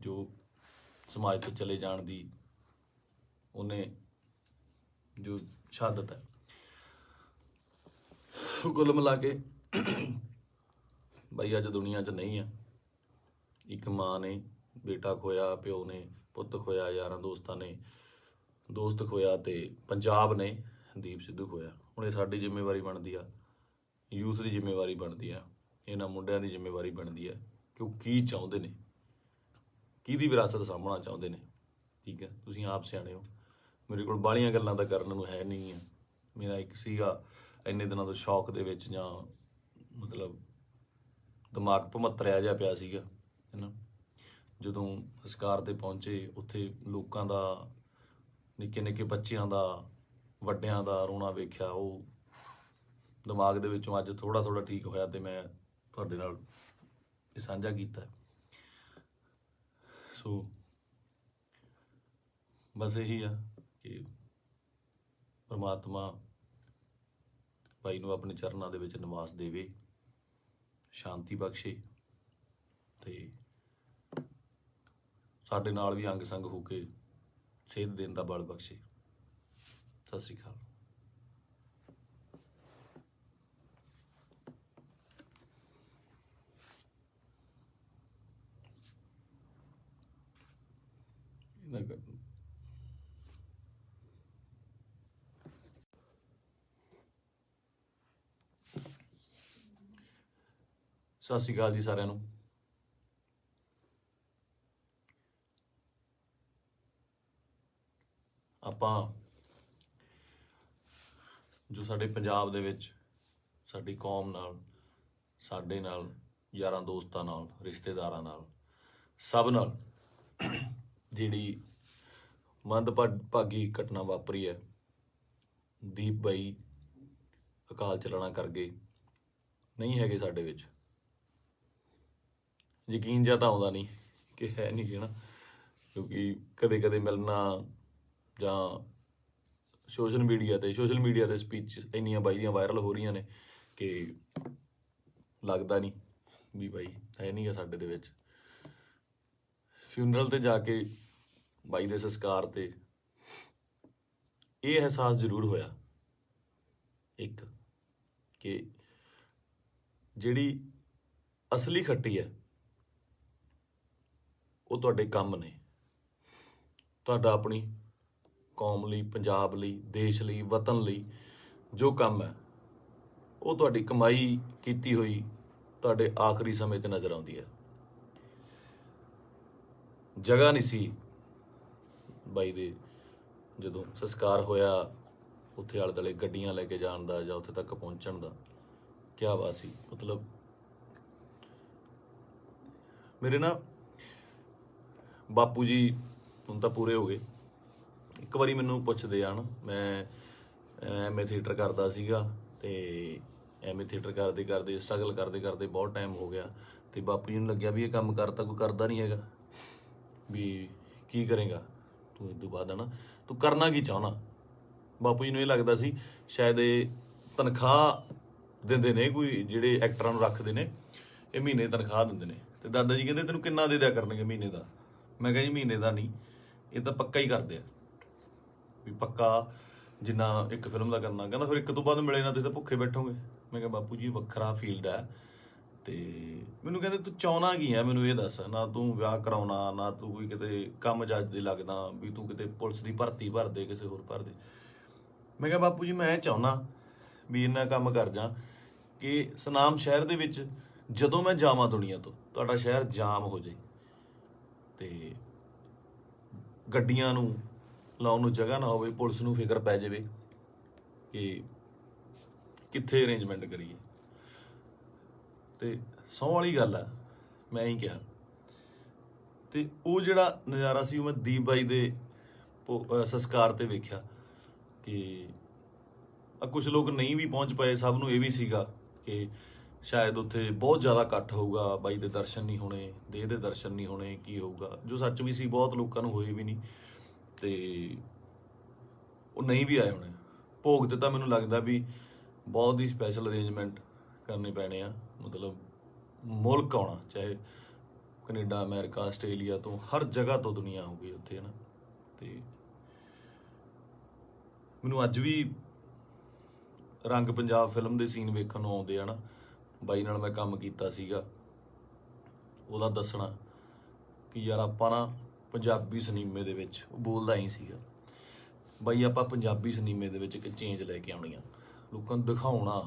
[SPEAKER 1] ਜੋ ਸਮਾਜ ਤੋਂ ਚਲੇ ਜਾਣ ਦੀ ਉਹਨੇ ਜੋ ਸ਼ਹਾਦਤ ਹੈ। ਕੁੱਲ ਮਿਲਾ ਕੇ ਬਾਈ ਅੱਜ ਦੁਨੀਆ 'ਚ ਨਹੀਂ ਆ। ਇੱਕ ਮਾਂ ਨੇ ਬੇਟਾ ਖੋਇਆ, ਪਿਓ ਨੇ ਪੁੱਤ ਖੋਇਆ, ਯਾਰਾਂ ਦੋਸਤਾਂ ਨੇ ਦੋਸਤ ਖੋਇਆ, ਤੇ ਪੰਜਾਬ ਨੇ ਦੀਪ ਸਿੱਧੂ ਖੋਇਆ। ਹੁਣ ਇਹ ਸਾਡੀ ਜ਼ਿੰਮੇਵਾਰੀ ਬਣਦੀ ਆ, ਯੂਥ ਦੀ ਜ਼ਿੰਮੇਵਾਰੀ ਬਣਦੀ ਆ, ਇਹਨਾਂ ਮੁੰਡਿਆਂ ਦੀ ਜ਼ਿੰਮੇਵਾਰੀ ਬਣਦੀ ਆ ਕਿ ਉਹ ਕੀ ਚਾਹੁੰਦੇ ਨੇ, ਕਿਹਦੀ ਵਿਰਾਸਤ ਸਾਂਭਣਾ ਚਾਹੁੰਦੇ ਨੇ। ਠੀਕ ਹੈ, ਤੁਸੀਂ ਆਪ ਸਿਆਣੇ ਹੋ। ਮੇਰੇ ਕੋਲ ਬਾਹਲੀਆਂ ਗੱਲਾਂ ਤਾਂ ਕਰਨ ਨੂੰ ਹੈ ਨਹੀਂ ਆ। ਮੇਰਾ ਇੱਕ ਸੀਗਾ ਇੰਨੇ ਦਿਨਾਂ ਤੋਂ ਸ਼ੌਕ ਦੇ ਵਿੱਚ, ਜਾਂ ਮਤਲਬ ਦਿਮਾਗ ਭਮੱਤਰਿਆ ਜਿਹਾ ਪਿਆ ਸੀਗਾ ਹੈ ਨਾ। ਜਦੋਂ ਸੰਸਕਾਰ 'ਤੇ ਪਹੁੰਚੇ, ਉੱਥੇ ਲੋਕਾਂ ਦਾ, ਨਿੱਕੇ ਨਿੱਕੇ ਬੱਚਿਆਂ ਦਾ, ਵੱਡਿਆਂ ਦਾ ਰੋਣਾ ਵੇਖਿਆ, ਉਹ ਦਿਮਾਗ ਦੇ ਵਿੱਚੋਂ ਅੱਜ ਥੋੜ੍ਹਾ ਥੋੜ੍ਹਾ ਠੀਕ ਹੋਇਆ ਤੇ ਮੈਂ ਤੁਹਾਡੇ ਨਾਲ ਇਹ ਸਾਂਝਾ ਕੀਤਾ। ਸੋ ਬਸ ਇਹੀ ਆ ਕਿ ਪਰਮਾਤਮਾ ਬਾਈ ਨੂੰ ਆਪਣੇ ਚਰਨਾਂ ਦੇ ਵਿੱਚ ਨਿਵਾਸ ਦੇਵੇ, ਸ਼ਾਂਤੀ ਬਖਸ਼ੇ ਤੇ ਸਾਡੇ ਨਾਲ ਵੀ ਅੰਗ ਸੰਗ ਹੋ ਕੇ ਸੇਧ ਦੇਣ ਦਾ ਬਲ ਬਖਸ਼ੇ। ਸਤਿ ਸ਼੍ਰੀ ਅਕਾਲ। ਸਤਿ ਸ਼੍ਰੀ ਅਕਾਲ ਜੀ ਸਾਰਿਆਂ ਨੂੰ। ਆਪਾਂ ਜੋ ਸਾਡੇ ਪੰਜਾਬ ਦੇ ਵਿੱਚ ਸਾਡੀ ਕੌਮ ਨਾਲ, ਸਾਡੇ ਨਾਲ, ਯਾਰਾਂ ਦੋਸਤਾਂ ਨਾਲ, ਰਿਸ਼ਤੇਦਾਰਾਂ ਨਾਲ, ਸਭ ਨਾਲ ਜਿਹੜੀ ਮੰਦਭਾਗੀ ਘਟਨਾ ਵਾਪਰੀ ਹੈ, ਦੀਪ ਬਾਈ ਅਕਾਲ ਚਲਾਣਾ ਕਰ ਗਏ, ਨਹੀਂ ਹੈਗੇ ਸਾਡੇ ਵਿੱਚ। ਯਕੀਨ ਜਿਹਾ ਤਾਂ ਆਉਂਦਾ ਨਹੀਂ ਕਿ ਹੈ ਨਹੀਂ ਨਾ, ਕਿਉਂਕਿ ਕਦੇ ਕਦੇ ਮਿਲਣਾ ਜਾਂ ਸੋਸ਼ਲ ਮੀਡੀਆ ਤੇ ਸਪੀਚ ਇੰਨੀਆਂ ਬਾਈ ਦੀਆਂ ਵਾਇਰਲ ਹੋ ਰਹੀਆਂ ਨੇ ਕਿ ਲੱਗਦਾ ਨਹੀਂ ਵੀ ਬਾਈ ਹੈ ਨਹੀਂ ਗਾ ਸਾਡੇ ਦੇ ਵਿੱਚ। ਫਿਊਨਰਲ ਤੇ ਜਾ ਕੇ ਬਾਈ ਦੇ ਸੰਸਕਾਰ ਤੇ ਇਹ ਅਹਿਸਾਸ ਜ਼ਰੂਰ ਹੋਇਆ ਇੱਕ, ਕਿ ਜਿਹੜੀ ਅਸਲੀ ਖੱਟੀ ਹੈ ਉਹ ਤੁਹਾਡੇ ਕੰਮ ਨੇ। ਤੁਹਾਡਾ ਆਪਣੀ ਕੌਮ ਲਈ, ਪੰਜਾਬ ਲਈ, ਦੇਸ਼ ਲਈ, ਵਤਨ ਲਈ ਜੋ ਕੰਮ ਹੈ ਉਹ ਤੁਹਾਡੀ ਕਮਾਈ ਕੀਤੀ ਹੋਈ ਤੁਹਾਡੇ ਆਖਰੀ ਸਮੇਂ 'ਤੇ ਨਜ਼ਰ ਆਉਂਦੀ ਹੈ। ਜਗ੍ਹਾ ਨਹੀਂ ਸੀ ਬਾਈ ਦੇ ਜਦੋਂ ਸੰਸਕਾਰ ਹੋਇਆ ਉੱਥੇ ਆਲੇ ਦੁਆਲੇ ਗੱਡੀਆਂ ਲੈ ਕੇ ਜਾਣ ਦਾ ਜਾਂ ਉੱਥੇ ਤੱਕ ਪਹੁੰਚਣ ਦਾ। ਕਿਆ ਬਾਤ ਸੀ। ਮਤਲਬ ਮੇਰੇ ਨਾ ਬਾਪੂ ਜੀ ਹੁਣ ਤਾਂ ਪੂਰੇ ਹੋ ਗਏ। ਇੱਕ ਵਾਰੀ ਮੈਨੂੰ ਪੁੱਛਦੇ ਆ ਨਾ, ਮੈਂ ਐਮਏ ਥੀਏਟਰ ਕਰਦਾ ਸੀਗਾ ਤੇ ਐਮਏ ਥੀਏਟਰ ਕਰਦੇ ਕਰਦੇ ਸਟਰਗਲ ਕਰਦੇ ਕਰਦੇ ਬਹੁਤ ਟਾਈਮ ਹੋ ਗਿਆ ਤੇ ਬਾਪੂ ਜੀ ਨੂੰ ਲੱਗਿਆ ਵੀ ਇਹ ਕੰਮ ਕਰਤਾ ਕੋਈ ਕਰਦਾ ਨਹੀਂ ਹੈਗਾ, ਵੀ ਕੀ ਕਰੇਗਾ ਤੂੰ ਇਸ ਤੋਂ ਬਾਅਦ, ਹੈ ਨਾ, ਤੂੰ ਕਰਨਾ ਕੀ ਚਾਹੁੰਦਾ। ਬਾਪੂ ਜੀ ਨੂੰ ਇਹ ਲੱਗਦਾ ਸੀ ਸ਼ਾਇਦ ਇਹ ਤਨਖਾਹ ਦਿੰਦੇ ਨੇ, ਕੋਈ ਜਿਹੜੇ ਐਕਟਰਾਂ ਨੂੰ ਰੱਖਦੇ ਨੇ ਇਹ ਮਹੀਨੇ ਦੀ ਤਨਖਾਹ ਦਿੰਦੇ ਨੇ। ਤੇ ਦਾਦਾ ਜੀ ਕਹਿੰਦੇ ਤੈਨੂੰ ਕਿੰਨਾ ਦੇ ਦਿਆ ਕਰਨਗੇ ਮਹੀਨੇ ਦਾ। ਮੈਂ ਕਿਹਾ ਜੀ ਮਹੀਨੇ ਦਾ ਨਹੀਂ, ਇਹ ਤਾਂ ਪੱਕਾ ਹੀ ਕਰਦੇ ਆ, ਵੀ ਪੱਕਾ ਜਿੰਨਾ ਇੱਕ ਫਿਲਮ ਦਾ ਕਰਨਾ। ਕਹਿੰਦਾ ਫਿਰ ਇੱਕ ਤੋਂ ਬਾਅਦ ਮਿਲੇ ਨਾ ਤੁਸੀਂ ਤਾਂ ਭੁੱਖੇ ਬੈਠੋਗੇ। ਮੈਂ ਕਿਹਾ ਬਾਪੂ ਜੀ ਵੱਖਰਾ ਫੀਲਡ ਹੈ। ਤੇ ਮੈਨੂੰ ਕਹਿੰਦੇ ਤੂੰ ਚਾਹੁੰਦਾ ਕੀ ਆ, ਮੈਨੂੰ ਇਹ ਦੱਸ। ਨਾ ਤੂੰ ਵਿਆਹ ਕਰਾਉਣਾ, ਨਾ ਤੂੰ ਕੋਈ ਕਿਤੇ ਕੰਮ ਜੱਜ ਦੇ ਲੱਗਦਾ ਵੀ ਤੂੰ ਕਿਤੇ ਪੁਲਿਸ ਦੀ ਭਰਤੀ ਭਰ ਦੇ, ਕਿਸੇ ਹੋਰ ਭਰ ਦੇ। ਮੈਂ ਕਿਹਾ ਬਾਪੂ ਜੀ ਮੈਂ ਚਾਹੁੰਦਾ ਵੀ ਇੰਨਾ ਕੰਮ ਕਰ ਜਾ ਕਿ ਸੁਨਾਮ ਸ਼ਹਿਰ ਦੇ ਵਿੱਚ ਜਦੋਂ ਮੈਂ ਜਾਵਾਂ ਦੁਨੀਆ ਤੋਂ ਤੁਹਾਡਾ ਸ਼ਹਿਰ ਜਾਮ ਹੋ ਜਾਏ ਤੇ ਗੱਡੀਆਂ ਨੂੰ ਲਾਉਣ ਨੂੰ ਜਗ੍ਹਾ ਨਾ ਹੋਵੇ, ਪੁਲਿਸ ਨੂੰ ਫਿਕਰ ਪੈ ਜਾਵੇ ਕਿ ਕਿੱਥੇ ਅਰੇਂਜਮੈਂਟ ਕਰੀਏ। ਤੇ ਸਹੁੰ ਵਾਲੀ ਗੱਲ ਆ, ਮੈਂ ਹੀ ਕਿਹਾ। ਤੇ ਉਹ ਜਿਹੜਾ ਨਜ਼ਾਰਾ ਸੀ ਉਹ ਮੈਂ ਦੀਪ ਬਾਈ ਦੇ ਸੰਸਕਾਰ ਤੇ ਵੇਖਿਆ ਕਿ ਕੁਝ ਲੋਕ ਨਹੀਂ ਵੀ ਪਹੁੰਚ ਪਏ। ਸਭ ਨੂੰ ਇਹ ਵੀ ਸੀਗਾ ਕਿ ਸ਼ਾਇਦ ਉੱਥੇ ਬਹੁਤ ਜ਼ਿਆਦਾ ਇਕੱਠ ਹੋਊਗਾ, ਬਾਈ ਦੇ ਦਰਸ਼ਨ ਨਹੀਂ ਹੋਣੇ, ਦੇਹ ਦੇ ਦਰਸ਼ਨ ਨਹੀਂ ਹੋਣੇ, ਕੀ ਹੋਊਗਾ, ਜੋ ਸੱਚ ਵੀ ਸੀ। ਬਹੁਤ ਲੋਕਾਂ ਨੂੰ ਹੋਏ ਵੀ ਨਹੀਂ ਤੇ ਉਹ ਨਹੀਂ ਵੀ ਆਏ ਹੋਣੇ। ਭੋਗ ਤੇ ਤਾਂ ਮੈਨੂੰ ਲੱਗਦਾ ਵੀ ਬਹੁਤ ਹੀ ਸਪੈਸ਼ਲ ਅਰੇਂਜਮੈਂਟ ਕਰਨੇ ਪੈਣੇ ਆ। ਮਤਲਬ ਮੁਲਕ ਆਉਣਾ, ਚਾਹੇ ਕੈਨੇਡਾ, ਅਮਰੀਕਾ, ਆਸਟ੍ਰੇਲੀਆ ਤੋਂ, ਹਰ ਜਗ੍ਹਾ ਤੋਂ ਦੁਨੀਆ ਆਊਗੀ ਉੱਥੇ, ਹੈ ਨਾ। ਤੇ ਮੈਨੂੰ ਅੱਜ ਵੀ ਰੰਗ ਪੰਜਾਬ ਫਿਲਮ ਦੇ ਸੀਨ ਵੇਖਣ ਨੂੰ ਆਉਂਦੇ ਆ ਨਾ। ਬਾਈ ਨਾਲ ਮੈਂ ਕੰਮ ਕੀਤਾ ਸੀਗਾ, ਉਹਦਾ ਦੱਸਣਾ ਕਿ ਯਾਰ ਆਪਾਂ ਨਾ ਪੰਜਾਬੀ ਸਿਨੇਮੇ ਦੇ ਵਿੱਚ, ਉਹ ਬੋਲਦਾ ਹੀ ਸੀਗਾ ਬਾਈ, ਆਪਾਂ ਪੰਜਾਬੀ ਸਿਨੇਮੇ ਦੇ ਵਿੱਚ ਇੱਕ ਚੇਂਜ ਲੈ ਕੇ ਆਉਣੀ ਆ, ਲੋਕਾਂ ਨੂੰ ਦਿਖਾਉਣਾ।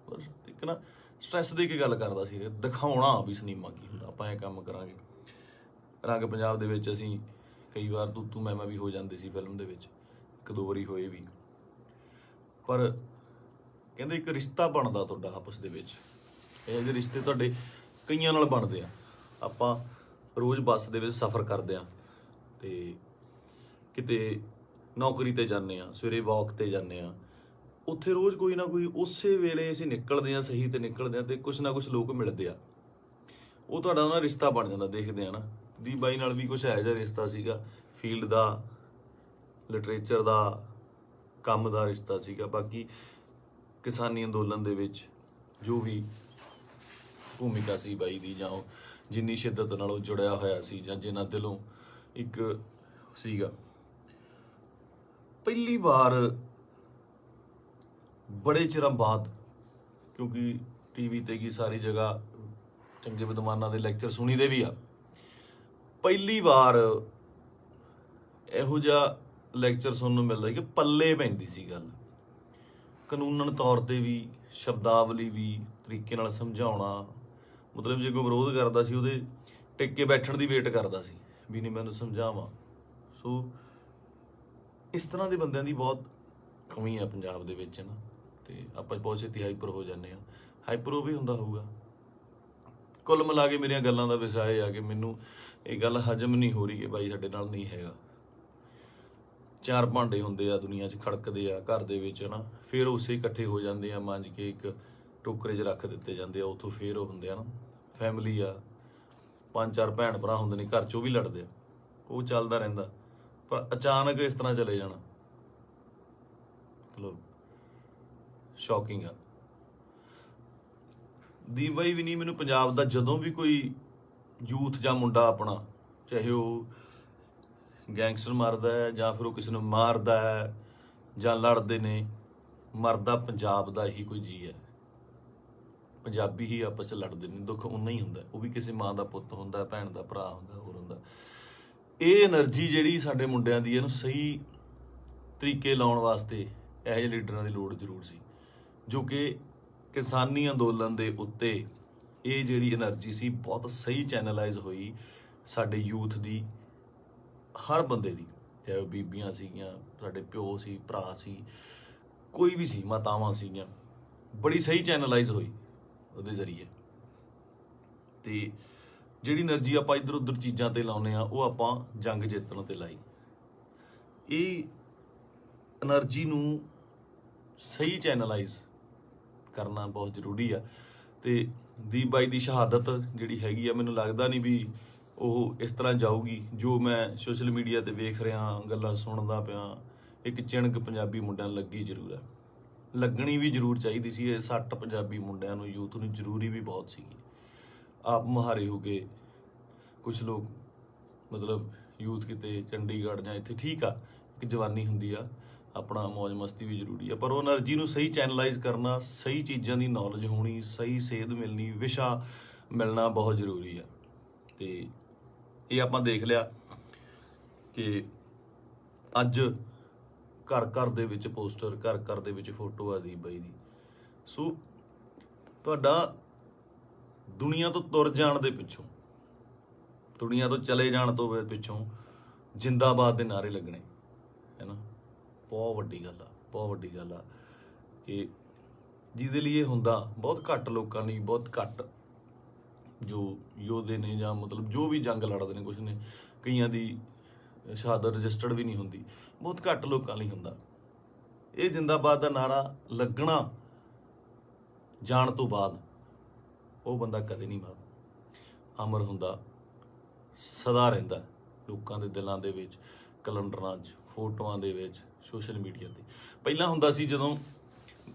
[SPEAKER 1] ਬਸ ਇੱਕ ਨਾ ਸਟ੍ਰੈਸ ਦੇ ਕੇ ਗੱਲ ਕਰਦਾ ਸੀ, ਦਿਖਾਉਣਾ ਵੀ ਸਿਨੇਮਾ ਕੀ ਹੁੰਦਾ, ਆਪਾਂ ਇਹ ਕੰਮ ਕਰਾਂਗੇ। ਰੰਗ ਪੰਜਾਬ ਦੇ ਵਿੱਚ ਅਸੀਂ ਕਈ ਵਾਰ ਤੂੰ ਮੈਂ ਵੀ ਹੋ ਜਾਂਦੇ ਸੀ ਫਿਲਮ ਦੇ ਵਿੱਚ, ਇੱਕ ਦੋ ਵਾਰੀ ਹੋਏ ਵੀ। ਪਰ ਕਹਿੰਦੇ ਇੱਕ ਰਿਸ਼ਤਾ ਬਣਦਾ ਤੁਹਾਡਾ ਆਪਸ ਦੇ ਵਿੱਚ। ਇਹ ਜਿਹੇ ਰਿਸ਼ਤੇ ਤੁਹਾਡੇ ਕਈਆਂ ਨਾਲ ਬਣਦੇ ਆ। ਆਪਾਂ ਰੋਜ਼ ਬੱਸ ਦੇ ਵਿੱਚ ਸਫ਼ਰ ਕਰਦੇ ਆ ਤੇ ਕਿਤੇ ਨੌਕਰੀ ਤੇ ਜਾਂਦੇ ਆ, ਸਵੇਰੇ ਵਾਕ ਤੇ ਜਾਂਦੇ ਆ, ਉੱਥੇ ਰੋਜ਼ ਕੋਈ ਨਾ ਕੋਈ ਉਸੇ ਵੇਲੇ ਅਸੀਂ ਨਿਕਲਦੇ ਆ, ਸਹੀ ਤੇ ਨਿਕਲਦੇ ਆ ਤੇ ਕੁਛ ਨਾ ਕੁਛ ਲੋਕ ਮਿਲਦੇ ਆ, ਉਹ ਤੁਹਾਡਾ ਨਾ ਰਿਸ਼ਤਾ ਬਣ ਜਾਂਦਾ। ਦੇਖਦੇ ਆ ਨਾ, ਦੀਪ ਬਾਈ ਨਾਲ ਵੀ ਕੁਛ ਇਹੋ ਜਿਹਾ ਰਿਸ਼ਤਾ ਸੀਗਾ, ਫੀਲਡ ਦਾ, ਲਿਟਰੇਚਰ ਦਾ, ਕੰਮ ਦਾ ਰਿਸ਼ਤਾ ਸੀਗਾ। ਬਾਕੀ ਕਿਸਾਨੀ ਅੰਦੋਲਨ ਦੇ ਵਿੱਚ ਜੋ ਵੀ ਭੂਮਿਕਾ ਸੀ ਬਾਈ ਦੀ, ਜਾਂ ਉਹ ਜਿੰਨੀ ਸ਼ਿੱਦਤ ਨਾਲ ਉਹ ਜੁੜਿਆ ਹੋਇਆ ਸੀ, ਜਾਂ ਜਿੰਨਾ ਦਿਲੋਂ ਇੱਕ ਸੀਗਾ। ਪਹਿਲੀ ਵਾਰ ਬੜੇ ਚਿਰਾਂ ਬਾਅਦ, ਕਿਉਂਕਿ ਟੀਵੀ ਤੇ ਕੀ ਸਾਰੀ ਜਗ੍ਹਾ ਚੰਗੇ ਵਿਦਵਾਨਾਂ ਦੇ ਲੈਕਚਰ ਸੁਣੀਦੇ ਵੀ ਆ, ਪਹਿਲੀ ਵਾਰ ਇਹੋ ਜਿਹਾ ਲੈਕਚਰ ਸੁਣਨ ਨੂੰ ਮਿਲਦਾ ਕਿ ਪੱਲੇ ਪੈਂਦੀ ਸੀ ਗੱਲ, ਕਾਨੂੰਨਨ ਤੌਰ ਤੇ ਵੀ, ਸ਼ਬਦਾਵਲੀ ਵੀ, ਤਰੀਕੇ ਨਾਲ ਸਮਝਾਉਣਾ। ਮਤਲਬ ਜੇ ਕੋਈ ਵਿਰੋਧ ਕਰਦਾ ਸੀ ਉਹਦੇ ਟਿਕ ਕੇ ਬੈਠਣ ਦੀ ਵੇਟ ਕਰਦਾ ਸੀ ਵੀ ਨਹੀਂ ਮੈਨੂੰ ਸਮਝਾਵਾਂ। ਸੋ ਇਸ ਤਰ੍ਹਾਂ ਦੇ ਬੰਦਿਆਂ ਦੀ ਬਹੁਤ ਕਮੀ ਆ ਪੰਜਾਬ ਦੇ ਵਿੱਚ ਨਾ, ਤੇ ਆਪਾਂ ਬਹੁਤ ਛੇਤੀ ਹਾਈਪਰ ਹੋ ਜਾਂਦੇ ਆ। ਹਾਈਪਰ ਉਹ ਵੀ ਹੁੰਦਾ ਹੋਊਗਾ। ਕੁੱਲ ਮਿਲਾ ਕੇ ਮੇਰੀਆਂ ਗੱਲਾਂ ਦਾ ਵਿਸ਼ਾ ਇਹ ਆ ਕਿ ਮੈਨੂੰ ਇਹ ਗੱਲ ਹਜਮ ਨਹੀਂ ਹੋ ਰਹੀ ਕਿ ਬਾਈ ਸਾਡੇ ਨਾਲ ਨਹੀਂ ਹੈਗਾ। ਚਾਰ ਭਾਂਡੇ ਹੁੰਦੇ ਆ ਦੁਨੀਆ 'ਚ, ਖੜਕਦੇ ਆ ਘਰ ਦੇ ਵਿੱਚ ਨਾ, ਫਿਰ ਉਸੇ ਇਕੱਠੇ ਹੋ ਜਾਂਦੇ ਆ, ਮਾਂਜ ਕੇ ਇੱਕ ਟੋਕਰੇ 'ਚ ਰੱਖ ਦਿੱਤੇ ਜਾਂਦੇ ਆ, ਉੱਥੋਂ ਫਿਰ ਉਹ ਹੁੰਦੇ ਆ ਨਾ, ਫੈਮਿਲੀ ਆ, 5-4 ਭੈਣ ਭਰਾ ਹੁੰਦੇ ਨੇ ਘਰ 'ਚ, ਉਹ ਵੀ ਲੜਦੇ ਆ, ਉਹ ਚੱਲਦਾ ਰਹਿੰਦਾ। ਪਰ ਅਚਾਨਕ ਇਸ ਤਰ੍ਹਾਂ ਚਲੇ ਜਾਣਾ ਮਤਲਬ ਸ਼ੌਕਿੰਗ ਆ। ਦੀਪ ਬਾਈ ਵੀ ਨਹੀਂ, ਮੈਨੂੰ ਪੰਜਾਬ ਦਾ ਜਦੋਂ ਵੀ ਕੋਈ ਯੂਥ ਜਾਂ ਮੁੰਡਾ ਆਪਣਾ, ਚਾਹੇ ਉਹ ਗੈਂਗਸਟਰ ਮਾਰਦਾ ਹੈ ਜਾਂ ਫਿਰ ਉਹ ਕਿਸੇ ਨੂੰ ਮਾਰਦਾ ਹੈ ਜਾਂ ਲੜਦੇ ਨੇ, ਮਰਦਾ ਪੰਜਾਬ ਦਾ ਹੀ ਕੋਈ ਜੀ ਹੈ। ਪੰਜਾਬੀ ਹੀ ਆਪਸ 'ਚ ਲੜਦੇ ਨੇ, ਦੁੱਖ ਉਨਾ ਹੀ ਹੁੰਦਾ, ਉਹ ਵੀ ਕਿਸੇ ਮਾਂ ਦਾ ਪੁੱਤ ਹੁੰਦਾ, ਭੈਣ ਦਾ ਭਰਾ ਹੁੰਦਾ, ਹੋਰ ਹੁੰਦਾ। ਇਹ એનર્ਜੀ ਜਿਹੜੀ ਸਾਡੇ ਮੁੰਡਿਆਂ ਦੀ, ਇਹਨੂੰ ਸਹੀ ਤਰੀਕੇ ਲਾਉਣ ਵਾਸਤੇ ਇਹੋ ਜਿਹੇ ਲੀਡਰਾਂ ਦੀ ਲੋੜ ਜ਼ਰੂਰ ਸੀ, ਜੋ ਕਿ ਕਿਸਾਨੀ ਅੰਦੋਲਨ ਦੇ ਉੱਤੇ ਇਹ ਜਿਹੜੀ એનર્ਜੀ ਸੀ ਬਹੁਤ ਸਹੀ ਚੈਨਲਾਈਜ਼ ਹੋਈ ਸਾਡੇ ਯੂਥ ਦੀ, ਹਰ ਬੰਦੇ ਦੀ, ਚਾਹੇ ਉਹ ਬੀਬੀਆਂ ਸੀਗੀਆਂ, ਸਾਡੇ ਪਿਓ ਸੀ, ਭਰਾ ਸੀ, ਕੋਈ ਵੀ ਸੀ, ਮਾਤਾਵਾਂ ਸੀਗੀਆਂ, ਬੜੀ ਸਹੀ ਚੈਨਲਾਈਜ਼ ਹੋਈ ਉਹਦੇ ਜ਼ਰੀਏ। ਤੇ ਜਿਹੜੀ એનર્ਜੀ ਆਪਾਂ ਇੱਧਰ ਉੱਧਰ ਚੀਜ਼ਾਂ ਤੇ ਲਾਉਂਦੇ ਆ, ਉਹ ਆਪਾਂ ਜੰਗ ਜਿੱਤਣ ਤੇ ਲਾਈ। ਇਹ એનર્ਜੀ ਨੂੰ ਸਹੀ ਚੈਨਲਾਈਜ਼ ਕਰਨਾ ਬਹੁਤ ਜ਼ਰੂਰੀ ਆ। ਤੇ ਦੀਪ ਬਾਈ ਦੀ ਸ਼ਹਾਦਤ ਜਿਹੜੀ ਹੈਗੀ ਆ, ਮੈਨੂੰ ਲੱਗਦਾ ਨਹੀਂ ਵੀ ਉਹ ਇਸ ਤਰ੍ਹਾਂ ਜਾਊਗੀ। ਜੋ ਮੈਂ ਸੋਸ਼ਲ ਮੀਡੀਆ ਤੇ ਵੇਖ ਰਿਹਾ, ਗੱਲਾਂ ਸੁਣਦਾ ਪਿਆ, ਇੱਕ ਚਿਣਕ ਪੰਜਾਬੀ ਮੁੰਡਿਆਂ ਨੂੰ ਲੱਗੀ ਜ਼ਰੂਰ ਆ, ਲੱਗਣੀ ਵੀ ਜ਼ਰੂਰ ਚਾਹੀਦੀ ਸੀ। ਇਹ ਸੱਟ ਪੰਜਾਬੀ ਮੁੰਡਿਆਂ ਨੂੰ, ਯੂਥ ਨੂੰ ਜ਼ਰੂਰੀ ਵੀ ਬਹੁਤ ਸੀਗੀ। ਆਪ ਮੁਹਾਰੇ ਹੋ ਕੇ ਕੁਝ ਲੋਕ, ਮਤਲਬ ਯੂਥ ਕਿਤੇ ਚੰਡੀਗੜ੍ਹ ਜਾਂ ਇੱਥੇ, ਠੀਕ ਆ, ਇੱਕ ਜਵਾਨੀ ਹੁੰਦੀ ਆ, ਆਪਣਾ ਮੌਜ ਮਸਤੀ ਵੀ ਜ਼ਰੂਰੀ ਆ, ਪਰ ਉਹ એનર્ਜੀ ਨੂੰ ਸਹੀ ਚੈਨਲਾਈਜ਼ ਕਰਨਾ, ਸਹੀ ਚੀਜ਼ਾਂ ਦੀ ਨੌਲੇਜ ਹੋਣੀ, ਸਹੀ ਸੇਧ ਮਿਲਣੀ, ਵਿਸ਼ਾ ਮਿਲਣਾ ਬਹੁਤ ਜ਼ਰੂਰੀ ਆ। ਤੇ ਇਹ ਆਪਾਂ ਦੇਖ ਲਿਆ ਕਿ ਅੱਜ ਘਰ ਘਰ ਦੇ ਵਿੱਚ ਪੋਸਟਰ, ਘਰ ਘਰ ਦੇ ਵਿੱਚ ਫੋਟੋ ਆ ਦੀਪ ਬਾਈ ਦੀ। ਸੋ ਤੁਹਾਡਾ ਦੁਨੀਆ ਤੋਂ ਤੁਰ ਜਾਣ ਦੇ ਪਿੱਛੋਂ, ਦੁਨੀਆ ਤੋਂ ਚਲੇ ਜਾਣ ਤੋਂ ਪਿੱਛੋਂ ਜਿੰਦਾਬਾਦ ਦੇ ਨਾਅਰੇ ਲੱਗਣੇ ਹੈ ਨਾ, ਬਹੁਤ ਵੱਡੀ ਗੱਲ ਆ, ਬਹੁਤ ਵੱਡੀ ਗੱਲ ਆ। ਕਿ ਜਿਹਦੇ ਲਈ ਇਹ ਹੁੰਦਾ ਬਹੁਤ ਘੱਟ ਲੋਕਾਂ ਲਈ, ਬਹੁਤ ਘੱਟ ਜੋ ਯੋਧੇ ਨੇ ਜਾਂ ਮਤਲਬ ਜੋ ਵੀ ਜੰਗ ਲੜਦੇ ਨੇ, ਕੁਛ ਨੇ, ਕਈਆਂ ਦੀ ਸ਼ਹਾਦਤ ਰਜਿਸਟਰਡ ਵੀ ਨਹੀਂ ਹੁੰਦੀ, ਬਹੁਤ ਘੱਟ ਲੋਕਾਂ ਲਈ ਹੁੰਦਾ। ਇਹ ਜਿੰਦਾਬਾਦ ਦਾ ਨਾਰਾ ਲੱਗਣਾ ਜਾਣ ਤੋਂ ਬਾਅਦ ਉਹ ਬੰਦਾ ਕਦੇ ਨਹੀਂ ਮਰਦਾ, ਅਮਰ ਹੁੰਦਾ, ਸਦਾ ਰਹਿੰਦਾ ਲੋਕਾਂ ਦੇ ਦਿਲਾਂ ਦੇ ਵਿੱਚ, ਕੈਲੰਡਰਾਂ 'ਚ, ਫੋਟੋਆਂ ਦੇ ਵਿੱਚ, ਸੋਸ਼ਲ ਮੀਡੀਆ ਤੇ। ਪਹਿਲਾਂ ਹੁੰਦਾ ਸੀ ਜਦੋਂ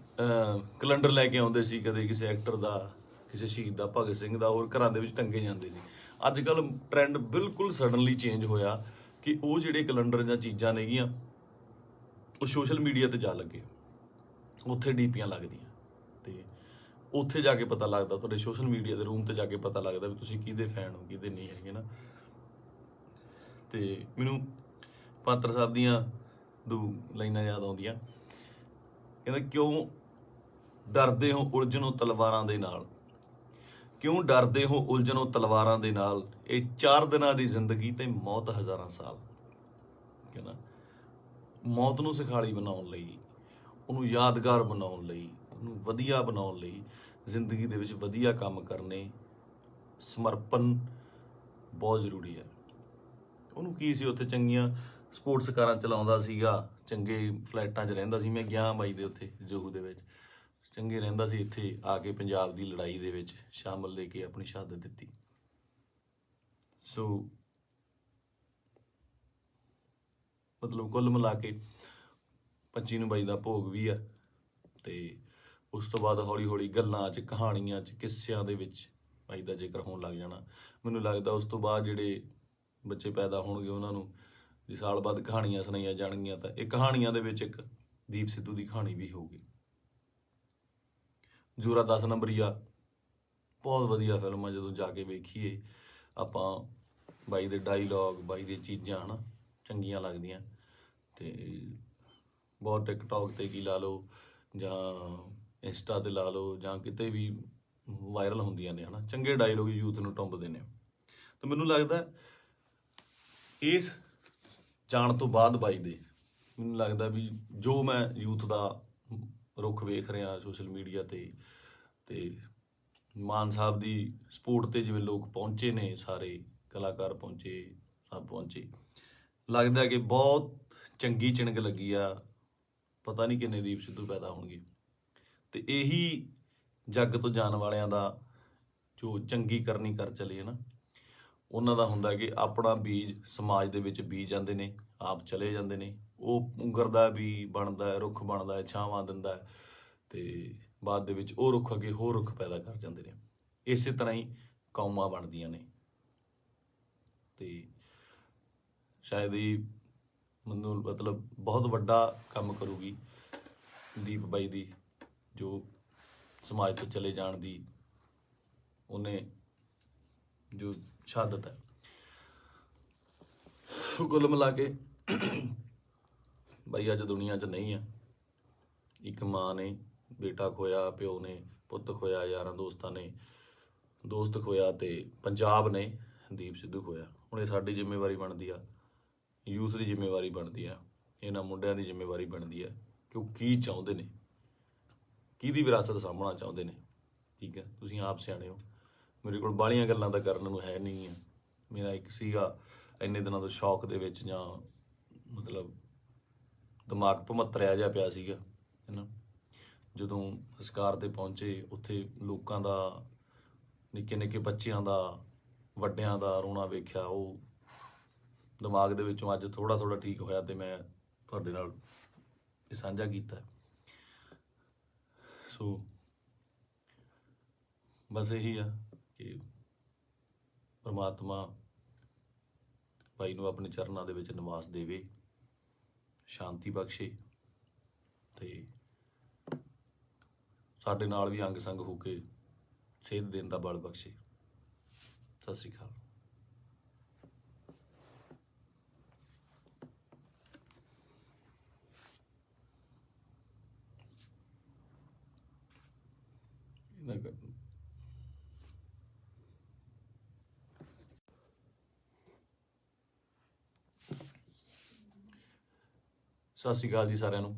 [SPEAKER 1] ਕੈਲੰਡਰ ਲੈ ਕੇ ਆਉਂਦੇ ਸੀ, ਕਦੇ ਕਿਸੇ ਐਕਟਰ ਦਾ, ਕਿਸੇ ਸ਼ਹੀਦ ਦਾ, ਭਗਤ ਸਿੰਘ ਦਾ, ਹੋਰ ਘਰਾਂ ਦੇ ਵਿੱਚ ਟੰਗੇ ਜਾਂਦੇ ਸੀ। ਅੱਜ ਕੱਲ੍ਹ ਟ੍ਰੈਂਡ ਬਿਲਕੁਲ ਸਡਨਲੀ ਚੇਂਜ ਹੋਇਆ ਕਿ ਉਹ ਜਿਹੜੇ ਕੈਲੰਡਰ ਜਾਂ ਚੀਜ਼ਾਂ ਨੇਗੀਆਂ ਉਹ ਸੋਸ਼ਲ ਮੀਡੀਆ ਤੇ ਜਾ ਲੱਗੇ, ਉੱਥੇ ਡੀਪੀਆਂ ਲੱਗਦੀਆਂ, ਤੇ ਉੱਥੇ ਜਾ ਕੇ ਪਤਾ ਲੱਗਦਾ, ਤੁਹਾਡੇ ਸੋਸ਼ਲ ਮੀਡੀਆ ਦੇ ਰੂਮ ਤੇ ਜਾ ਕੇ ਪਤਾ ਲੱਗਦਾ ਵੀ ਤੁਸੀਂ ਕਿਹਦੇ ਫੈਨ ਹੋ, ਕਿਹਦੇ ਨਹੀਂ ਹੈਗੇ ਨਾ। ਤੇ ਮੈਨੂੰ ਪਾਤਰ ਸਾਹਿਬ ਦੀਆਂ ਦੋ ਲਾਈਨਾਂ ਯਾਦ ਆਉਂਦੀਆਂ, ਕਹਿੰਦਾ ਕਿਉਂ ਡਰਦੇ ਹੋ ਉਲਝਣੋਂ ਤਲਵਾਰਾਂ ਦੇ ਨਾਲ, ਕਿਉਂ ਡਰਦੇ ਹੋ ਉਲਝਣੋਂ ਤਲਵਾਰਾਂ ਦੇ ਨਾਲ, ਇਹ 4 ਦਿਨਾਂ ਦੀ ਜ਼ਿੰਦਗੀ ਤੇ ਮੌਤ ਹਜ਼ਾਰਾਂ ਸਾਲ। ਕਹਿੰਦਾ ਮੌਤ ਨੂੰ ਸਿਖਾਲੀ ਬਣਾਉਣ ਲਈ, ਉਹਨੂੰ ਯਾਦਗਾਰ ਬਣਾਉਣ ਲਈ, ਉਹਨੂੰ ਵਧੀਆ ਬਣਾਉਣ ਲਈ, ਜ਼ਿੰਦਗੀ ਦੇ ਵਿੱਚ ਵਧੀਆ ਕੰਮ ਕਰਨੇ, ਸਮਰਪਣ ਬਹੁਤ ਜ਼ਰੂਰੀ ਹੈ। ਉਹਨੂੰ ਕੀ ਸੀ, ਉੱਥੇ ਚੰਗੀਆਂ ਸਪੋਰਟਸ ਕਾਰਾਂ ਚਲਾਉਂਦਾ ਸੀਗਾ, ਚੰਗੇ ਫਲੈਟਾਂ 'ਚ ਰਹਿੰਦਾ ਸੀ। ਮੈਂ ਗਿਆ ਬਾਈ ਦੇ ਉੱਥੇ ਜੋਹੂ ਦੇ ਵਿੱਚ, ਚੰਗੇ ਰਹਿੰਦਾ ਸੀ। ਇੱਥੇ ਆ ਕੇ ਪੰਜਾਬ ਦੀ ਲੜਾਈ ਦੇ ਵਿੱਚ ਸ਼ਾਮਲ ਲੈ ਕੇ ਆਪਣੀ ਸ਼ਹਾਦਤ ਦਿੱਤੀ। ਸੋ ਮਤਲਬ ਕੁੱਲ ਮਿਲਾ ਕੇ 25 ਨੂੰ ਬਾਈ ਦਾ ਭੋਗ ਵੀ ਆ। ਤੇ ਉਸ ਤੋਂ ਬਾਅਦ ਹੌਲੀ ਹੌਲੀ ਗੱਲਾਂ 'ਚ, ਕਹਾਣੀਆਂ 'ਚ, ਕਿੱਸਿਆਂ ਦੇ ਵਿੱਚ ਬਾਈ ਦਾ ਜ਼ਿਕਰ ਹੋਣ ਲੱਗ ਜਾਣਾ। ਮੈਨੂੰ ਲੱਗਦਾ ਉਸ ਤੋਂ ਬਾਅਦ ਜਿਹੜੇ ਬੱਚੇ ਪੈਦਾ ਹੋਣਗੇ ਉਹਨਾਂ ਨੂੰ ਜੇ ਸਾਲ ਬਾਅਦ ਕਹਾਣੀਆਂ ਸੁਣਾਈਆਂ ਜਾਣਗੀਆਂ ਤਾਂ ਇਹ ਕਹਾਣੀਆਂ ਦੇ ਵਿੱਚ ਇੱਕ ਦੀਪ ਸਿੱਧੂ ਦੀ ਕਹਾਣੀ ਵੀ ਹੋਊਗੀ। ਜੋਰਾ 10 ਨੰਬਰੀਆ ਬਹੁਤ ਵਧੀਆ ਫਿਲਮ ਆ। ਜਦੋਂ ਜਾ ਕੇ ਵੇਖੀਏ ਆਪਾਂ, ਬਾਈ ਦੇ ਡਾਇਲੋਗ, ਬਾਈ ਦੀਆਂ ਚੀਜ਼ਾਂ ਹਨਾ ਚੰਗੀਆਂ ਲੱਗਦੀਆਂ। ਤੇ ਬਹੁਤ ਟਿਕਟੌਕ ਤੇ ਕੀ ਲਾ ਲਓ ਜਾਂ ਇੰਸਟਾ ਤੇ ਲਾ ਲਓ ਜਾਂ ਕਿਤੇ ਵੀ ਵਾਇਰਲ ਹੁੰਦੀਆਂ ਨੇ ਹਨਾ, ਚੰਗੇ ਡਾਇਲੋਗ ਯੂਥ ਨੂੰ ਟੁੰਬਦੇ ਨੇ। ਤਾਂ ਮੈਨੂੰ ਲੱਗਦਾ ਇਸ ਜਾਣ ਤੋਂ ਬਾਅਦ ਬਾਈ ਦੇ, ਮੈਨੂੰ ਲੱਗਦਾ ਵੀ ਜੋ ਮੈਂ ਯੂਥ ਦਾ ਰੁੱਖ ਵੇਖ ਰਿਹਾ ਸੋਸ਼ਲ ਮੀਡੀਆ ਤੇ ਮਾਨ ਸਾਹਿਬ ਦੀ ਸਪੋਰਟ ਤੇ ਜਿਵੇਂ ਲੋਕ ਪਹੁੰਚੇ ਨੇ, ਸਾਰੇ ਕਲਾਕਾਰ ਪਹੁੰਚੇ, ਸਭ ਪਹੁੰਚੇ, ਲੱਗਦਾ ਕਿ ਬਹੁਤ ਚੰਗੀ ਚਿਣਗ ਲੱਗੀ ਆ। ਪਤਾ ਨਹੀਂ ਕਿੰਨੇ ਦੀਪ ਸਿੱਧੂ ਪੈਦਾ ਹੋਣਗੇ। ਤੇ ਇਹੀ ਜੱਗ ਤੋਂ ਜਾਣ ਵਾਲਿਆਂ ਦਾ ਜੋ ਚੰਗੀ ਕਰਨੀ ਕਰ ਚਲੇ ਨਾ, ਉਹਨਾਂ ਦਾ ਹੁੰਦਾ ਕਿ ਆਪਣਾ ਬੀਜ ਸਮਾਜ ਦੇ ਵਿੱਚ ਬੀਜ ਜਾਂਦੇ ਨੇ, ਆਪ ਚਲੇ ਜਾਂਦੇ ਨੇ। ਉਹ ਪੁੰਗਰਦਾ ਵੀ ਬਣਦਾ, ਰੁੱਖ ਬਣਦਾ, ਛਾਵਾਂ ਦਿੰਦਾ, ਤੇ ਬਾਅਦ ਦੇ ਵਿੱਚ ਉਹ ਰੁੱਖ ਅੱਗੇ ਹੋਰ ਰੁੱਖ ਪੈਦਾ ਕਰ ਜਾਂਦੇ ਨੇ। ਇਸੇ ਤਰ੍ਹਾਂ ਹੀ ਕੌਮਾਂ ਬਣਦੀਆਂ ਨੇ। ਤੇ ਸ਼ਾਇਦ ਹੀ ਮੈਨੂੰ ਮਤਲਬ ਬਹੁਤ ਵੱਡਾ ਕੰਮ ਕਰੂਗੀ ਦੀਪ ਬਾਈ ਦੀ, ਜੋ ਸਮਾਜ ਤੋਂ ਚਲੇ ਜਾਣ ਦੀ ਉਹਨੇ ਜੋ ਸ਼ਹਾਦਤ ਹੈ। ਕੁੱਲ ਮਿਲਾ ਕੇ ਬਾਈ ਅੱਜ ਦੁਨੀਆ 'ਚ ਨਹੀਂ ਆ। ਇੱਕ ਮਾਂ ਨੇ ਬੇਟਾ ਖੋਇਆ, ਪਿਓ ਨੇ ਪੁੱਤ ਖੋਇਆ, ਯਾਰਾਂ ਦੋਸਤਾਂ ਨੇ ਦੋਸਤ ਖੋਇਆ, ਤੇ ਪੰਜਾਬ ਨੇ ਦੀਪ ਸਿੱਧੂ ਖੋਇਆ। ਹੁਣ ਇਹ ਸਾਡੀ ਜ਼ਿੰਮੇਵਾਰੀ ਬਣਦੀ ਆ, ਯੂਥ ਦੀ ਜ਼ਿੰਮੇਵਾਰੀ ਬਣਦੀ ਆ, ਇਹਨਾਂ ਮੁੰਡਿਆਂ ਦੀ ਜ਼ਿੰਮੇਵਾਰੀ ਬਣਦੀ ਆ ਕਿ ਉਹ ਕੀ ਚਾਹੁੰਦੇ ਨੇ, ਕਿਹਦੀ ਵਿਰਾਸਤ ਸਾਂਭਣਾ ਚਾਹੁੰਦੇ ਨੇ। ਠੀਕ ਹੈ, ਤੁਸੀਂ ਆਪ ਸਿਆਣੇ ਹੋ। ਮੇਰੇ ਕੋਲ ਬਾਹਲੀਆਂ ਗੱਲਾਂ ਤਾਂ ਕਰਨ ਨੂੰ ਹੈ ਨਹੀਂ ਆ। ਮੇਰਾ ਇੱਕ ਸੀਗਾ ਇੰਨੇ ਦਿਨਾਂ ਤੋਂ ਸ਼ੌਕ ਦੇ ਵਿੱਚ, ਜਾਂ ਮਤਲਬ ਦਿਮਾਗ ਭਮੱਤਰਿਆ ਜਿਹਾ ਪਿਆ ਸੀਗਾ ਹੈ ਨਾ। ਜਦੋਂ ਸੰਸਕਾਰ 'ਤੇ ਪਹੁੰਚੇ, ਉੱਥੇ ਲੋਕਾਂ ਦਾ, ਨਿੱਕੇ ਨਿੱਕੇ ਬੱਚਿਆਂ ਦਾ, ਵੱਡਿਆਂ ਦਾ ਰੋਣਾ ਵੇਖਿਆ, ਉਹ ਦਿਮਾਗ ਦੇ ਵਿੱਚੋਂ ਅੱਜ ਥੋੜ੍ਹਾ ਥੋੜ੍ਹਾ ਠੀਕ ਹੋਇਆ ਤੇ ਮੈਂ ਤੁਹਾਡੇ ਨਾਲ ਇਹ ਸਾਂਝਾ ਕੀਤਾ। ਸੋ ਬਸ ਇਹੀ ਆ ਕਿ ਪਰਮਾਤਮਾ ਬਾਈ ਨੂੰ ਆਪਣੇ ਚਰਨਾਂ ਦੇ ਵਿੱਚ ਨਿਵਾਸ ਦੇਵੇ, ਸ਼ਾਂਤੀ ਬਖਸ਼ੇ, ਤੇ ਸਾਡੇ ਨਾਲ ਵੀ ਅੰਗ ਸੰਗ ਹੋ ਕੇ ਸੇਧ ਦੇਣ ਦਾ ਬਲ ਬਖਸ਼ੇ। ਸਤਿ ਸ਼੍ਰੀ ਅਕਾਲ। ਸਤਿ ਸ਼੍ਰੀ ਅਕਾਲ ਜੀ ਸਾਰਿਆਂ ਨੂੰ।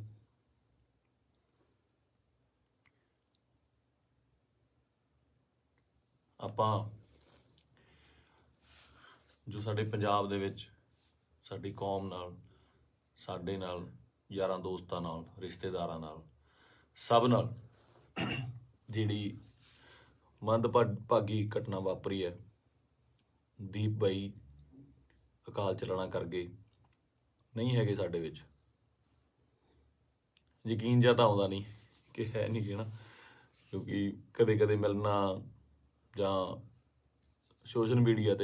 [SPEAKER 1] ਆਪਾਂ ਜੋ ਸਾਡੇ ਪੰਜਾਬ ਦੇ ਵਿੱਚ ਸਾਡੀ ਕੌਮ ਨਾਲ, ਸਾਡੇ ਨਾਲ, ਯਾਰਾਂ ਦੋਸਤਾਂ ਨਾਲ, ਰਿਸ਼ਤੇਦਾਰਾਂ ਨਾਲ, ਸਭ ਨਾਲ ਜਿਹੜੀ ਮੰਦਭਾਗੀ ਘਟਨਾ ਵਾਪਰੀ ਹੈ, ਦੀਪ ਬਾਈ ਅਕਾਲ ਚਲਾਣਾ ਕਰ ਗਏ, ਨਹੀਂ ਹੈਗੇ ਸਾਡੇ ਵਿੱਚ। ਯਕੀਨ ਜਿਹਾ ਤਾਂ ਆਉਂਦਾ ਨਹੀਂ ਕਿ ਹੈ ਨਹੀਂ ਗੇ ਨਾ, ਕਿਉਂਕਿ ਕਦੇ ਕਦੇ ਮਿਲਣਾ ਜਾਂ ਸੋਸ਼ਲ ਮੀਡੀਆ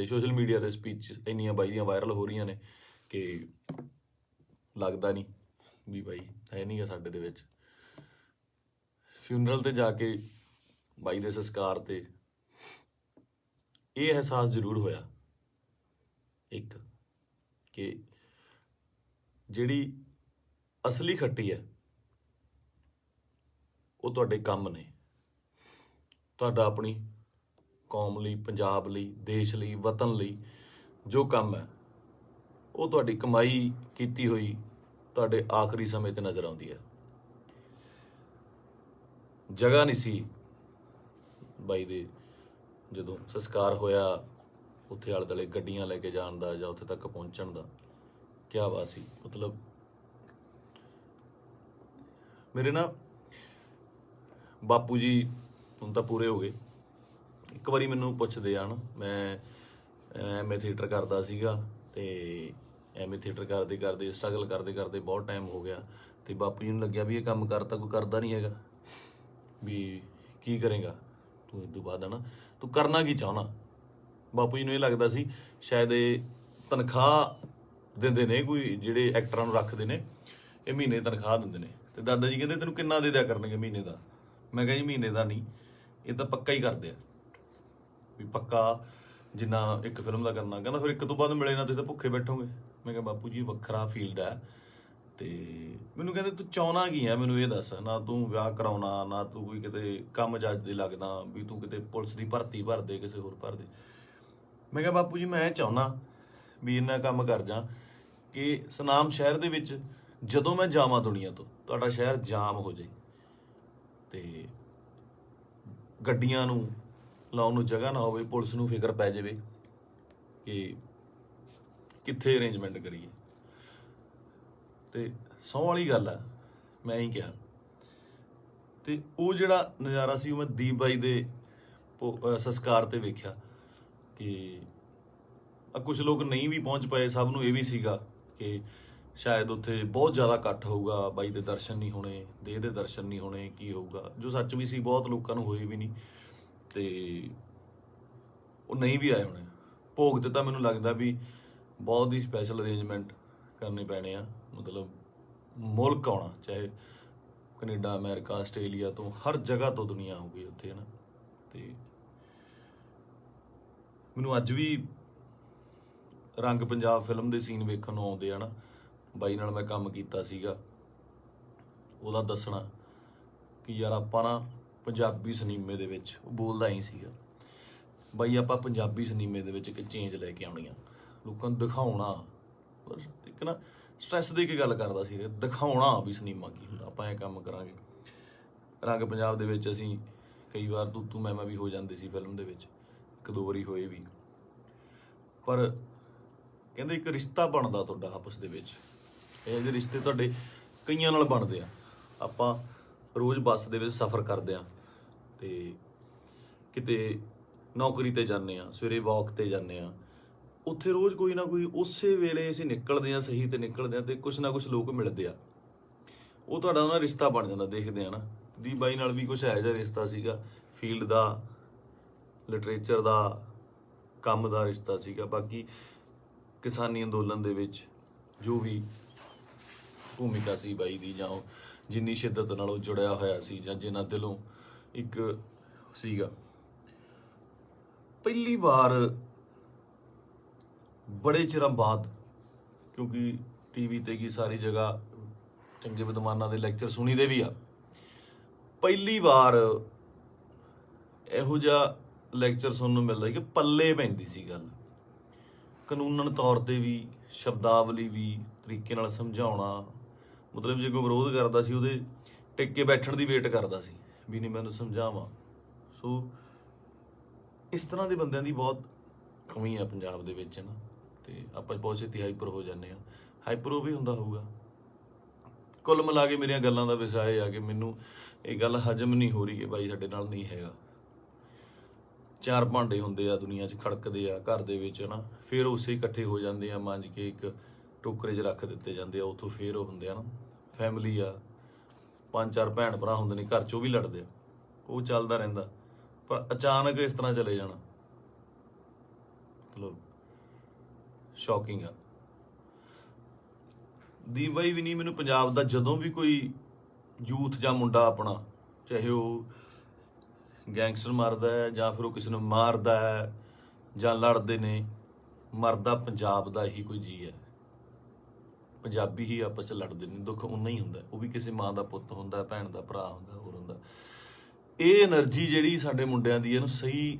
[SPEAKER 1] ਤੇ ਸਪੀਚ ਇੰਨੀਆਂ ਬਾਈ ਦੀਆਂ ਵਾਇਰਲ ਹੋ ਰਹੀਆਂ ਨੇ ਕਿ ਲੱਗਦਾ ਨਹੀਂ ਵੀ ਬਾਈ ਹੈ ਨਹੀਂ ਗਾ ਸਾਡੇ ਦੇ ਵਿੱਚ। ਫਿਊਨਰਲ ਤੇ ਜਾ ਕੇ ਬਾਈ ਦੇ ਸੰਸਕਾਰ ਤੇ ਇਹ ਅਹਿਸਾਸ ਜ਼ਰੂਰ ਹੋਇਆ ਇੱਕ, ਕਿ ਜਿਹੜੀ ਅਸਲੀ ਖੱਟੀ ਹੈ ਉਹ ਤੁਹਾਡੇ ਕੰਮ ਨੇ। ਤੁਹਾਡਾ ਆਪਣੀ ਕੌਮ ਲਈ, ਪੰਜਾਬ ਲਈ, ਦੇਸ਼ ਲਈ, ਵਤਨ ਲਈ ਜੋ ਕੰਮ ਹੈ ਉਹ ਤੁਹਾਡੀ ਕਮਾਈ ਕੀਤੀ ਹੋਈ ਤੁਹਾਡੇ ਆਖਰੀ ਸਮੇਂ 'ਤੇ ਨਜ਼ਰ ਆਉਂਦੀ ਹੈ। ਜਗ੍ਹਾ ਨਹੀਂ ਸੀ ਬਾਈ ਦੇ ਜਦੋਂ ਸੰਸਕਾਰ ਹੋਇਆ ਉੱਥੇ ਆਲੇ ਦੁਆਲੇ ਗੱਡੀਆਂ ਲੈ ਕੇ ਜਾਣ ਦਾ ਜਾਂ ਉੱਥੇ ਤੱਕ ਪਹੁੰਚਣ ਦਾ। ਕਿਆ ਬਾਤ ਸੀ। ਮਤਲਬ ਮੇਰੇ ਨਾ ਬਾਪੂ ਜੀ ਹੁਣ ਤਾਂ ਪੂਰੇ ਹੋ ਗਏ। ਇੱਕ ਵਾਰੀ ਮੈਨੂੰ ਪੁੱਛਦੇ ਆ ਨਾ, ਮੈਂ ਐਮਏ ਥੀਏਟਰ ਕਰਦਾ ਸੀਗਾ ਤੇ ਐਮਏ ਥੀਏਟਰ ਕਰਦੇ ਕਰਦੇ ਸਟਰਗਲ ਕਰਦੇ ਕਰਦੇ ਬਹੁਤ ਟਾਈਮ ਹੋ ਗਿਆ ਤੇ ਬਾਪੂ ਜੀ ਨੂੰ ਲੱਗਿਆ ਵੀ ਇਹ ਕੰਮ ਕਰਤਾ ਕੋਈ ਕਰਦਾ ਨਹੀਂ ਹੈਗਾ, ਵੀ ਕੀ ਕਰੇਗਾ ਤੂੰ ਇਸ ਤੋਂ ਬਾਅਦ, ਹੈ ਨਾ ਤੂੰ ਕਰਨਾ ਕੀ ਚਾਹੁੰਦਾ। ਬਾਪੂ ਜੀ ਨੂੰ ਇਹ ਲੱਗਦਾ ਸੀ ਸ਼ਾਇਦ ਇਹ ਤਨਖਾਹ ਦਿੰਦੇ ਨੇ, ਕੋਈ ਜਿਹੜੇ ਐਕਟਰਾਂ ਨੂੰ ਰੱਖਦੇ ਨੇ ਇਹ ਮਹੀਨੇ ਤਨਖਾਹ ਦਿੰਦੇ ਨੇ। ਤੇ ਦਾਦਾ ਜੀ ਕਹਿੰਦੇ ਤੈਨੂੰ ਕਿੰਨਾ ਦੇ ਦਿਆ ਕਰਨਗੇ ਮਹੀਨੇ ਦਾ। ਮੈਂ ਕਿਹਾ ਜੀ ਮਹੀਨੇ ਦਾ ਨਹੀਂ, ਇਹ ਤਾਂ ਪੱਕਾ ਹੀ ਕਰਦੇ ਆ, ਵੀ ਪੱਕਾ ਜਿੰਨਾ ਇੱਕ ਫਿਲਮ ਦਾ ਕਰਨਾ। ਕਹਿੰਦਾ ਫਿਰ ਇੱਕ ਤੋਂ ਬਾਅਦ ਮਿਲੇ ਨਾ ਤੁਸੀਂ ਤਾਂ ਭੁੱਖੇ ਬੈਠੋਗੇ। ਮੈਂ ਕਿਹਾ ਬਾਪੂ ਜੀ ਵੱਖਰਾ ਫੀਲਡ ਹੈ। ਤੇ ਮੈਨੂੰ ਕਹਿੰਦੇ ਤੂੰ ਚਾਹੁੰਦਾ ਕੀ ਹੈ, ਮੈਨੂੰ ਇਹ ਦੱਸ। ਨਾ ਤੂੰ ਵਿਆਹ ਕਰਾਉਣਾ, ਨਾ ਤੂੰ ਕੋਈ ਕਿਤੇ ਕੰਮ ਜੱਜ ਦੇ ਲੱਗਦਾ ਵੀ ਤੂੰ ਕਿਤੇ ਪੁਲਿਸ ਦੀ ਭਰਤੀ ਭਰ ਦੇ, ਕਿਸੇ ਹੋਰ ਭਰ ਦੇ। ਮੈਂ ਕਿਹਾ ਬਾਪੂ ਜੀ ਮੈਂ ਇਹ ਚਾਹੁੰਦਾ ਵੀ ਇੰਨਾ ਕੰਮ ਕਰ ਜਾ ਕਿ ਸੁਨਾਮ ਸ਼ਹਿਰ ਦੇ ਵਿੱਚ ਜਦੋਂ ਮੈਂ ਜਾਵਾਂ ਦੁਨੀਆ ਤੋਂ, ਤੁਹਾਡਾ ਸ਼ਹਿਰ ਜਾਮ ਹੋ ਜਾਏ ਤੇ ਗੱਡੀਆਂ ਨੂੰ ਲਾਉਣ ਨੂੰ ਜਗ੍ਹਾ ਨਾ ਹੋਵੇ, ਪੁਲਿਸ ਨੂੰ ਫਿਕਰ ਪੈ ਜਾਵੇ ਕਿ ਕਿੱਥੇ ਅਰੇਂਜਮੈਂਟ ਕਰੀਏ। ਤੇ ਸਹੁੰ ਵਾਲੀ ਗੱਲ ਆ, ਮੈਂ ਹੀ ਕਿਹਾ। ਤੇ ਉਹ ਜਿਹੜਾ ਨਜ਼ਾਰਾ ਸੀ ਉਹ ਮੈਂ ਦੀਪ ਬਾਈ ਦੇ ਸੰਸਕਾਰ ਤੇ ਵੇਖਿਆ ਕਿ ਕੁਝ ਲੋਕ ਨਹੀਂ ਵੀ ਪਹੁੰਚ ਪਏ। ਸਭ ਨੂੰ ਇਹ ਵੀ ਸੀਗਾ ਕਿ ਸ਼ਾਇਦ ਉੱਥੇ ਬਹੁਤ ਜ਼ਿਆਦਾ ਇਕੱਠ ਹੋਊਗਾ, ਬਾਈ ਦੇ ਦਰਸ਼ਨ ਨਹੀਂ ਹੋਣੇ, ਦੇਹ ਦੇ ਦਰਸ਼ਨ ਨਹੀਂ ਹੋਣੇ, ਕੀ ਹੋਊਗਾ, ਜੋ ਸੱਚ ਵੀ ਸੀ। ਬਹੁਤ ਲੋਕਾਂ ਨੂੰ ਹੋਏ ਵੀ ਨਹੀਂ ਤੇ ਉਹ ਨਹੀਂ ਵੀ ਆਏ ਹੋਣੇ। ਭੋਗ ਤੇ ਤਾਂ ਮੈਨੂੰ ਲੱਗਦਾ ਵੀ ਬਹੁਤ ਹੀ ਸਪੈਸ਼ਲ ਅਰੇਂਜਮੈਂਟ ਕਰਨੇ ਪੈਣੇ ਆ। ਮਤਲਬ ਮੁਲਕ ਆਉਣਾ, ਚਾਹੇ ਕੈਨੇਡਾ, ਅਮਰੀਕਾ, ਆਸਟ੍ਰੇਲੀਆ ਤੋਂ, ਹਰ ਜਗ੍ਹਾ ਤੋਂ ਦੁਨੀਆ ਆਊਗੀ ਉੱਥੇ, ਹੈ ਨਾ। ਤੇ ਮੈਨੂੰ ਅੱਜ ਵੀ ਰੰਗ ਪੰਜਾਬ ਫਿਲਮ ਦੇ ਸੀਨ ਵੇਖਣ ਨੂੰ ਆਉਂਦੇ ਆ ਨਾ। ਬਾਈ ਨਾਲ ਮੈਂ ਕੰਮ ਕੀਤਾ ਸੀਗਾ, ਉਹਦਾ ਦੱਸਣਾ ਕਿ ਯਾਰ ਆਪਾਂ ਨਾ ਪੰਜਾਬੀ ਸਿਨੇਮੇ ਦੇ ਵਿੱਚ, ਉਹ ਬੋਲਦਾ ਹੀ ਸੀਗਾ ਬਾਈ, ਆਪਾਂ ਪੰਜਾਬੀ ਸਿਨੇਮੇ ਦੇ ਵਿੱਚ ਇੱਕ ਚੇਂਜ ਲੈ ਕੇ ਆਉਣੀ ਆ, ਲੋਕਾਂ ਨੂੰ ਦਿਖਾਉਣਾ। ਇੱਕ ਨਾ ਸਟ੍ਰੈਸ ਦੇ ਕੇ ਗੱਲ ਕਰਦਾ ਸੀ, ਦਿਖਾਉਣਾ ਵੀ ਸਿਨੇਮਾ ਕੀ ਹੁੰਦਾ, ਆਪਾਂ ਇਹ ਕੰਮ ਕਰਾਂਗੇ। ਰੰਗ ਪੰਜਾਬ ਦੇ ਵਿੱਚ ਅਸੀਂ ਕਈ ਵਾਰ ਤੂੰ ਮੈਂ ਵੀ ਹੋ ਜਾਂਦੇ ਸੀ ਫਿਲਮ ਦੇ ਵਿੱਚ, ਇੱਕ ਦੋ ਵਾਰੀ ਹੋਏ ਵੀ। ਪਰ ਕਹਿੰਦੇ ਇੱਕ ਰਿਸ਼ਤਾ ਬਣਦਾ ਤੁਹਾਡਾ ਆਪਸ ਦੇ ਵਿੱਚ। ਇਹ ਜਿਹੇ ਰਿਸ਼ਤੇ ਤੁਹਾਡੇ ਕਈਆਂ ਨਾਲ ਬਣਦੇ ਆ। ਆਪਾਂ ਰੋਜ਼ ਬੱਸ ਦੇ ਵਿੱਚ ਸਫ਼ਰ ਕਰਦੇ ਆ ਤੇ ਕਿਤੇ ਨੌਕਰੀ ਤੇ ਜਾਂਦੇ ਆ, ਸਵੇਰੇ ਵਾਕ ਤੇ ਜਾਂਦੇ ਆ, ਉੱਥੇ ਰੋਜ਼ ਕੋਈ ਨਾ ਕੋਈ ਉਸੇ ਵੇਲੇ ਅਸੀਂ ਨਿਕਲਦੇ ਆ, ਸਹੀ ਤੇ ਨਿਕਲਦੇ ਆ ਤੇ ਕੁਛ ਨਾ ਕੁਛ ਲੋਕ ਮਿਲਦੇ ਆ, ਉਹ ਤੁਹਾਡਾ ਉਹਨਾਂ ਰਿਸ਼ਤਾ ਬਣ ਜਾਂਦਾ। ਦੇਖਦੇ ਆ ਨਾ, ਦੀਪ ਬਾਈ ਨਾਲ ਵੀ ਕੁਛ ਇਹੋ ਜਿਹਾ ਰਿਸ਼ਤਾ ਸੀਗਾ, ਫੀਲਡ ਦਾ, ਲਿਟਰੇਚਰ ਦਾ, ਕੰਮ ਦਾ ਰਿਸ਼ਤਾ ਸੀਗਾ। ਬਾਕੀ ਕਿਸਾਨੀ ਅੰਦੋਲਨ ਦੇ ਵਿੱਚ ਜੋ ਵੀ ਭੂਮਿਕਾ ਸੀ ਬਾਈ ਦੀ, ਜਾਂ ਉਹ ਜਿੰਨੀ ਸ਼ਿੱਦਤ ਨਾਲ ਉਹ ਜੁੜਿਆ ਹੋਇਆ ਸੀ, ਜਾਂ ਜਿੰਨਾ ਦਿਲੋਂ ਇੱਕ ਸੀਗਾ। ਪਹਿਲੀ ਵਾਰ ਬੜੇ ਚਿਰਾਂ ਬਾਅਦ, ਕਿਉਂਕਿ ਟੀਵੀ ਤੇ ਕੀ ਸਾਰੀ ਜਗ੍ਹਾ ਚੰਗੇ ਵਿਦਵਾਨਾਂ ਦੇ ਲੈਕਚਰ ਸੁਣੀ ਦੇ ਵੀ ਆ, ਪਹਿਲੀ ਵਾਰ ਇਹੋ ਜਿਹਾ ਲੈਕਚਰ ਸੁਣਨ ਨੂੰ ਮਿਲਦਾ ਕਿ ਪੱਲੇ ਪੈਂਦੀ ਸੀ ਗੱਲ, ਕਾਨੂੰਨਨ ਤੌਰ ਤੇ ਵੀ, ਸ਼ਬਦਾਵਲੀ ਵੀ, ਤਰੀਕੇ ਨਾਲ ਸਮਝਾਉਣਾ। ਮਤਲਬ ਜੇ ਕੋਈ ਵਿਰੋਧ ਕਰਦਾ ਸੀ ਉਹਦੇ ਟਿਕ ਕੇ ਬੈਠਣ ਦੀ ਵੇਟ ਕਰਦਾ ਸੀ ਵੀ ਨਹੀਂ ਮੈਨੂੰ ਸਮਝਾਵਾਂ। ਸੋ ਇਸ ਤਰ੍ਹਾਂ ਦੇ ਬੰਦਿਆਂ ਦੀ ਬਹੁਤ ਕਮੀ ਆ ਪੰਜਾਬ ਦੇ ਵਿੱਚ, ਨਾ। ਤੇ ਆਪਾਂ ਬਹੁਤ ਛੇਤੀ ਹਾਈਪਰ ਹੋ ਜਾਂਦੇ ਆ। ਹਾਈਪਰ ਉਹ ਵੀ ਹੁੰਦਾ ਹੋਊਗਾ। ਕੁੱਲ ਮਿਲਾ ਕੇ ਮੇਰੀਆਂ ਗੱਲਾਂ ਦਾ ਵਿਸ਼ਾ ਇਹ ਆ ਕਿ ਮੈਨੂੰ ਇਹ ਗੱਲ ਹਜਮ ਨਹੀਂ ਹੋ ਰਹੀ ਕਿ ਬਾਈ ਸਾਡੇ ਨਾਲ ਨਹੀਂ ਹੈਗਾ। ਚਾਰ ਭਾਂਡੇ ਹੁੰਦੇ ਆ ਦੁਨੀਆ 'ਚ, ਖੜਕਦੇ ਆ ਘਰ ਦੇ ਵਿੱਚ, ਨਾ, ਫਿਰ ਉਸੇ ਇਕੱਠੇ ਹੋ ਜਾਂਦੇ ਆ, ਮਾਂਜ ਕੇ ਇੱਕ ਟੋਕਰੇ 'ਚ ਰੱਖ ਦਿੱਤੇ ਜਾਂਦੇ ਆ, ਉੱਥੋਂ ਫਿਰ ਉਹ ਹੁੰਦੇ ਆ ਨਾ ਫੈਮਿਲੀ ਆ, ਪੰਜ ਚਾਰ ਭੈਣ ਭਰਾ ਹੁੰਦੇ ਨੇ ਘਰ 'ਚ, ਉਹ ਵੀ ਲੜਦੇ ਆ, ਉਹ ਚੱਲਦਾ ਰਹਿੰਦਾ। ਪਰ ਅਚਾਨਕ ਇਸ ਤਰ੍ਹਾਂ ਚਲੇ ਜਾਣਾ ਮਤਲਬ ਸ਼ੌਕਿੰਗ ਆ। ਦੀਪ ਬਾਈ ਵੀ ਨਹੀਂ, ਮੈਨੂੰ ਪੰਜਾਬ ਦਾ ਜਦੋਂ ਵੀ ਕੋਈ ਯੂਥ ਜਾਂ ਮੁੰਡਾ ਆਪਣਾ, ਚਾਹੇ ਉਹ ਗੈਂਗਸਟਰ ਮਾਰਦਾ ਹੈ ਜਾਂ ਫਿਰ ਉਹ ਕਿਸੇ ਨੂੰ ਮਾਰਦਾ ਹੈ ਜਾਂ ਲੜਦੇ ਨੇ, ਮਰਦਾ ਪੰਜਾਬ ਦਾ ਹੀ ਕੋਈ ਜੀ ਹੈ। ਪੰਜਾਬੀ ਹੀ ਆਪਸ 'ਚ ਲੜਦੇ ਨੇ, ਦੁੱਖ ਉਨਾ ਹੀ ਹੁੰਦਾ, ਉਹ ਵੀ ਕਿਸੇ ਮਾਂ ਦਾ ਪੁੱਤ ਹੁੰਦਾ, ਭੈਣ ਦਾ ਭਰਾ ਹੁੰਦਾ, ਹੋਰ ਹੁੰਦਾ। ਇਹ એનર્ਜੀ ਜਿਹੜੀ ਸਾਡੇ ਮੁੰਡਿਆਂ ਦੀ, ਇਹਨੂੰ ਸਹੀ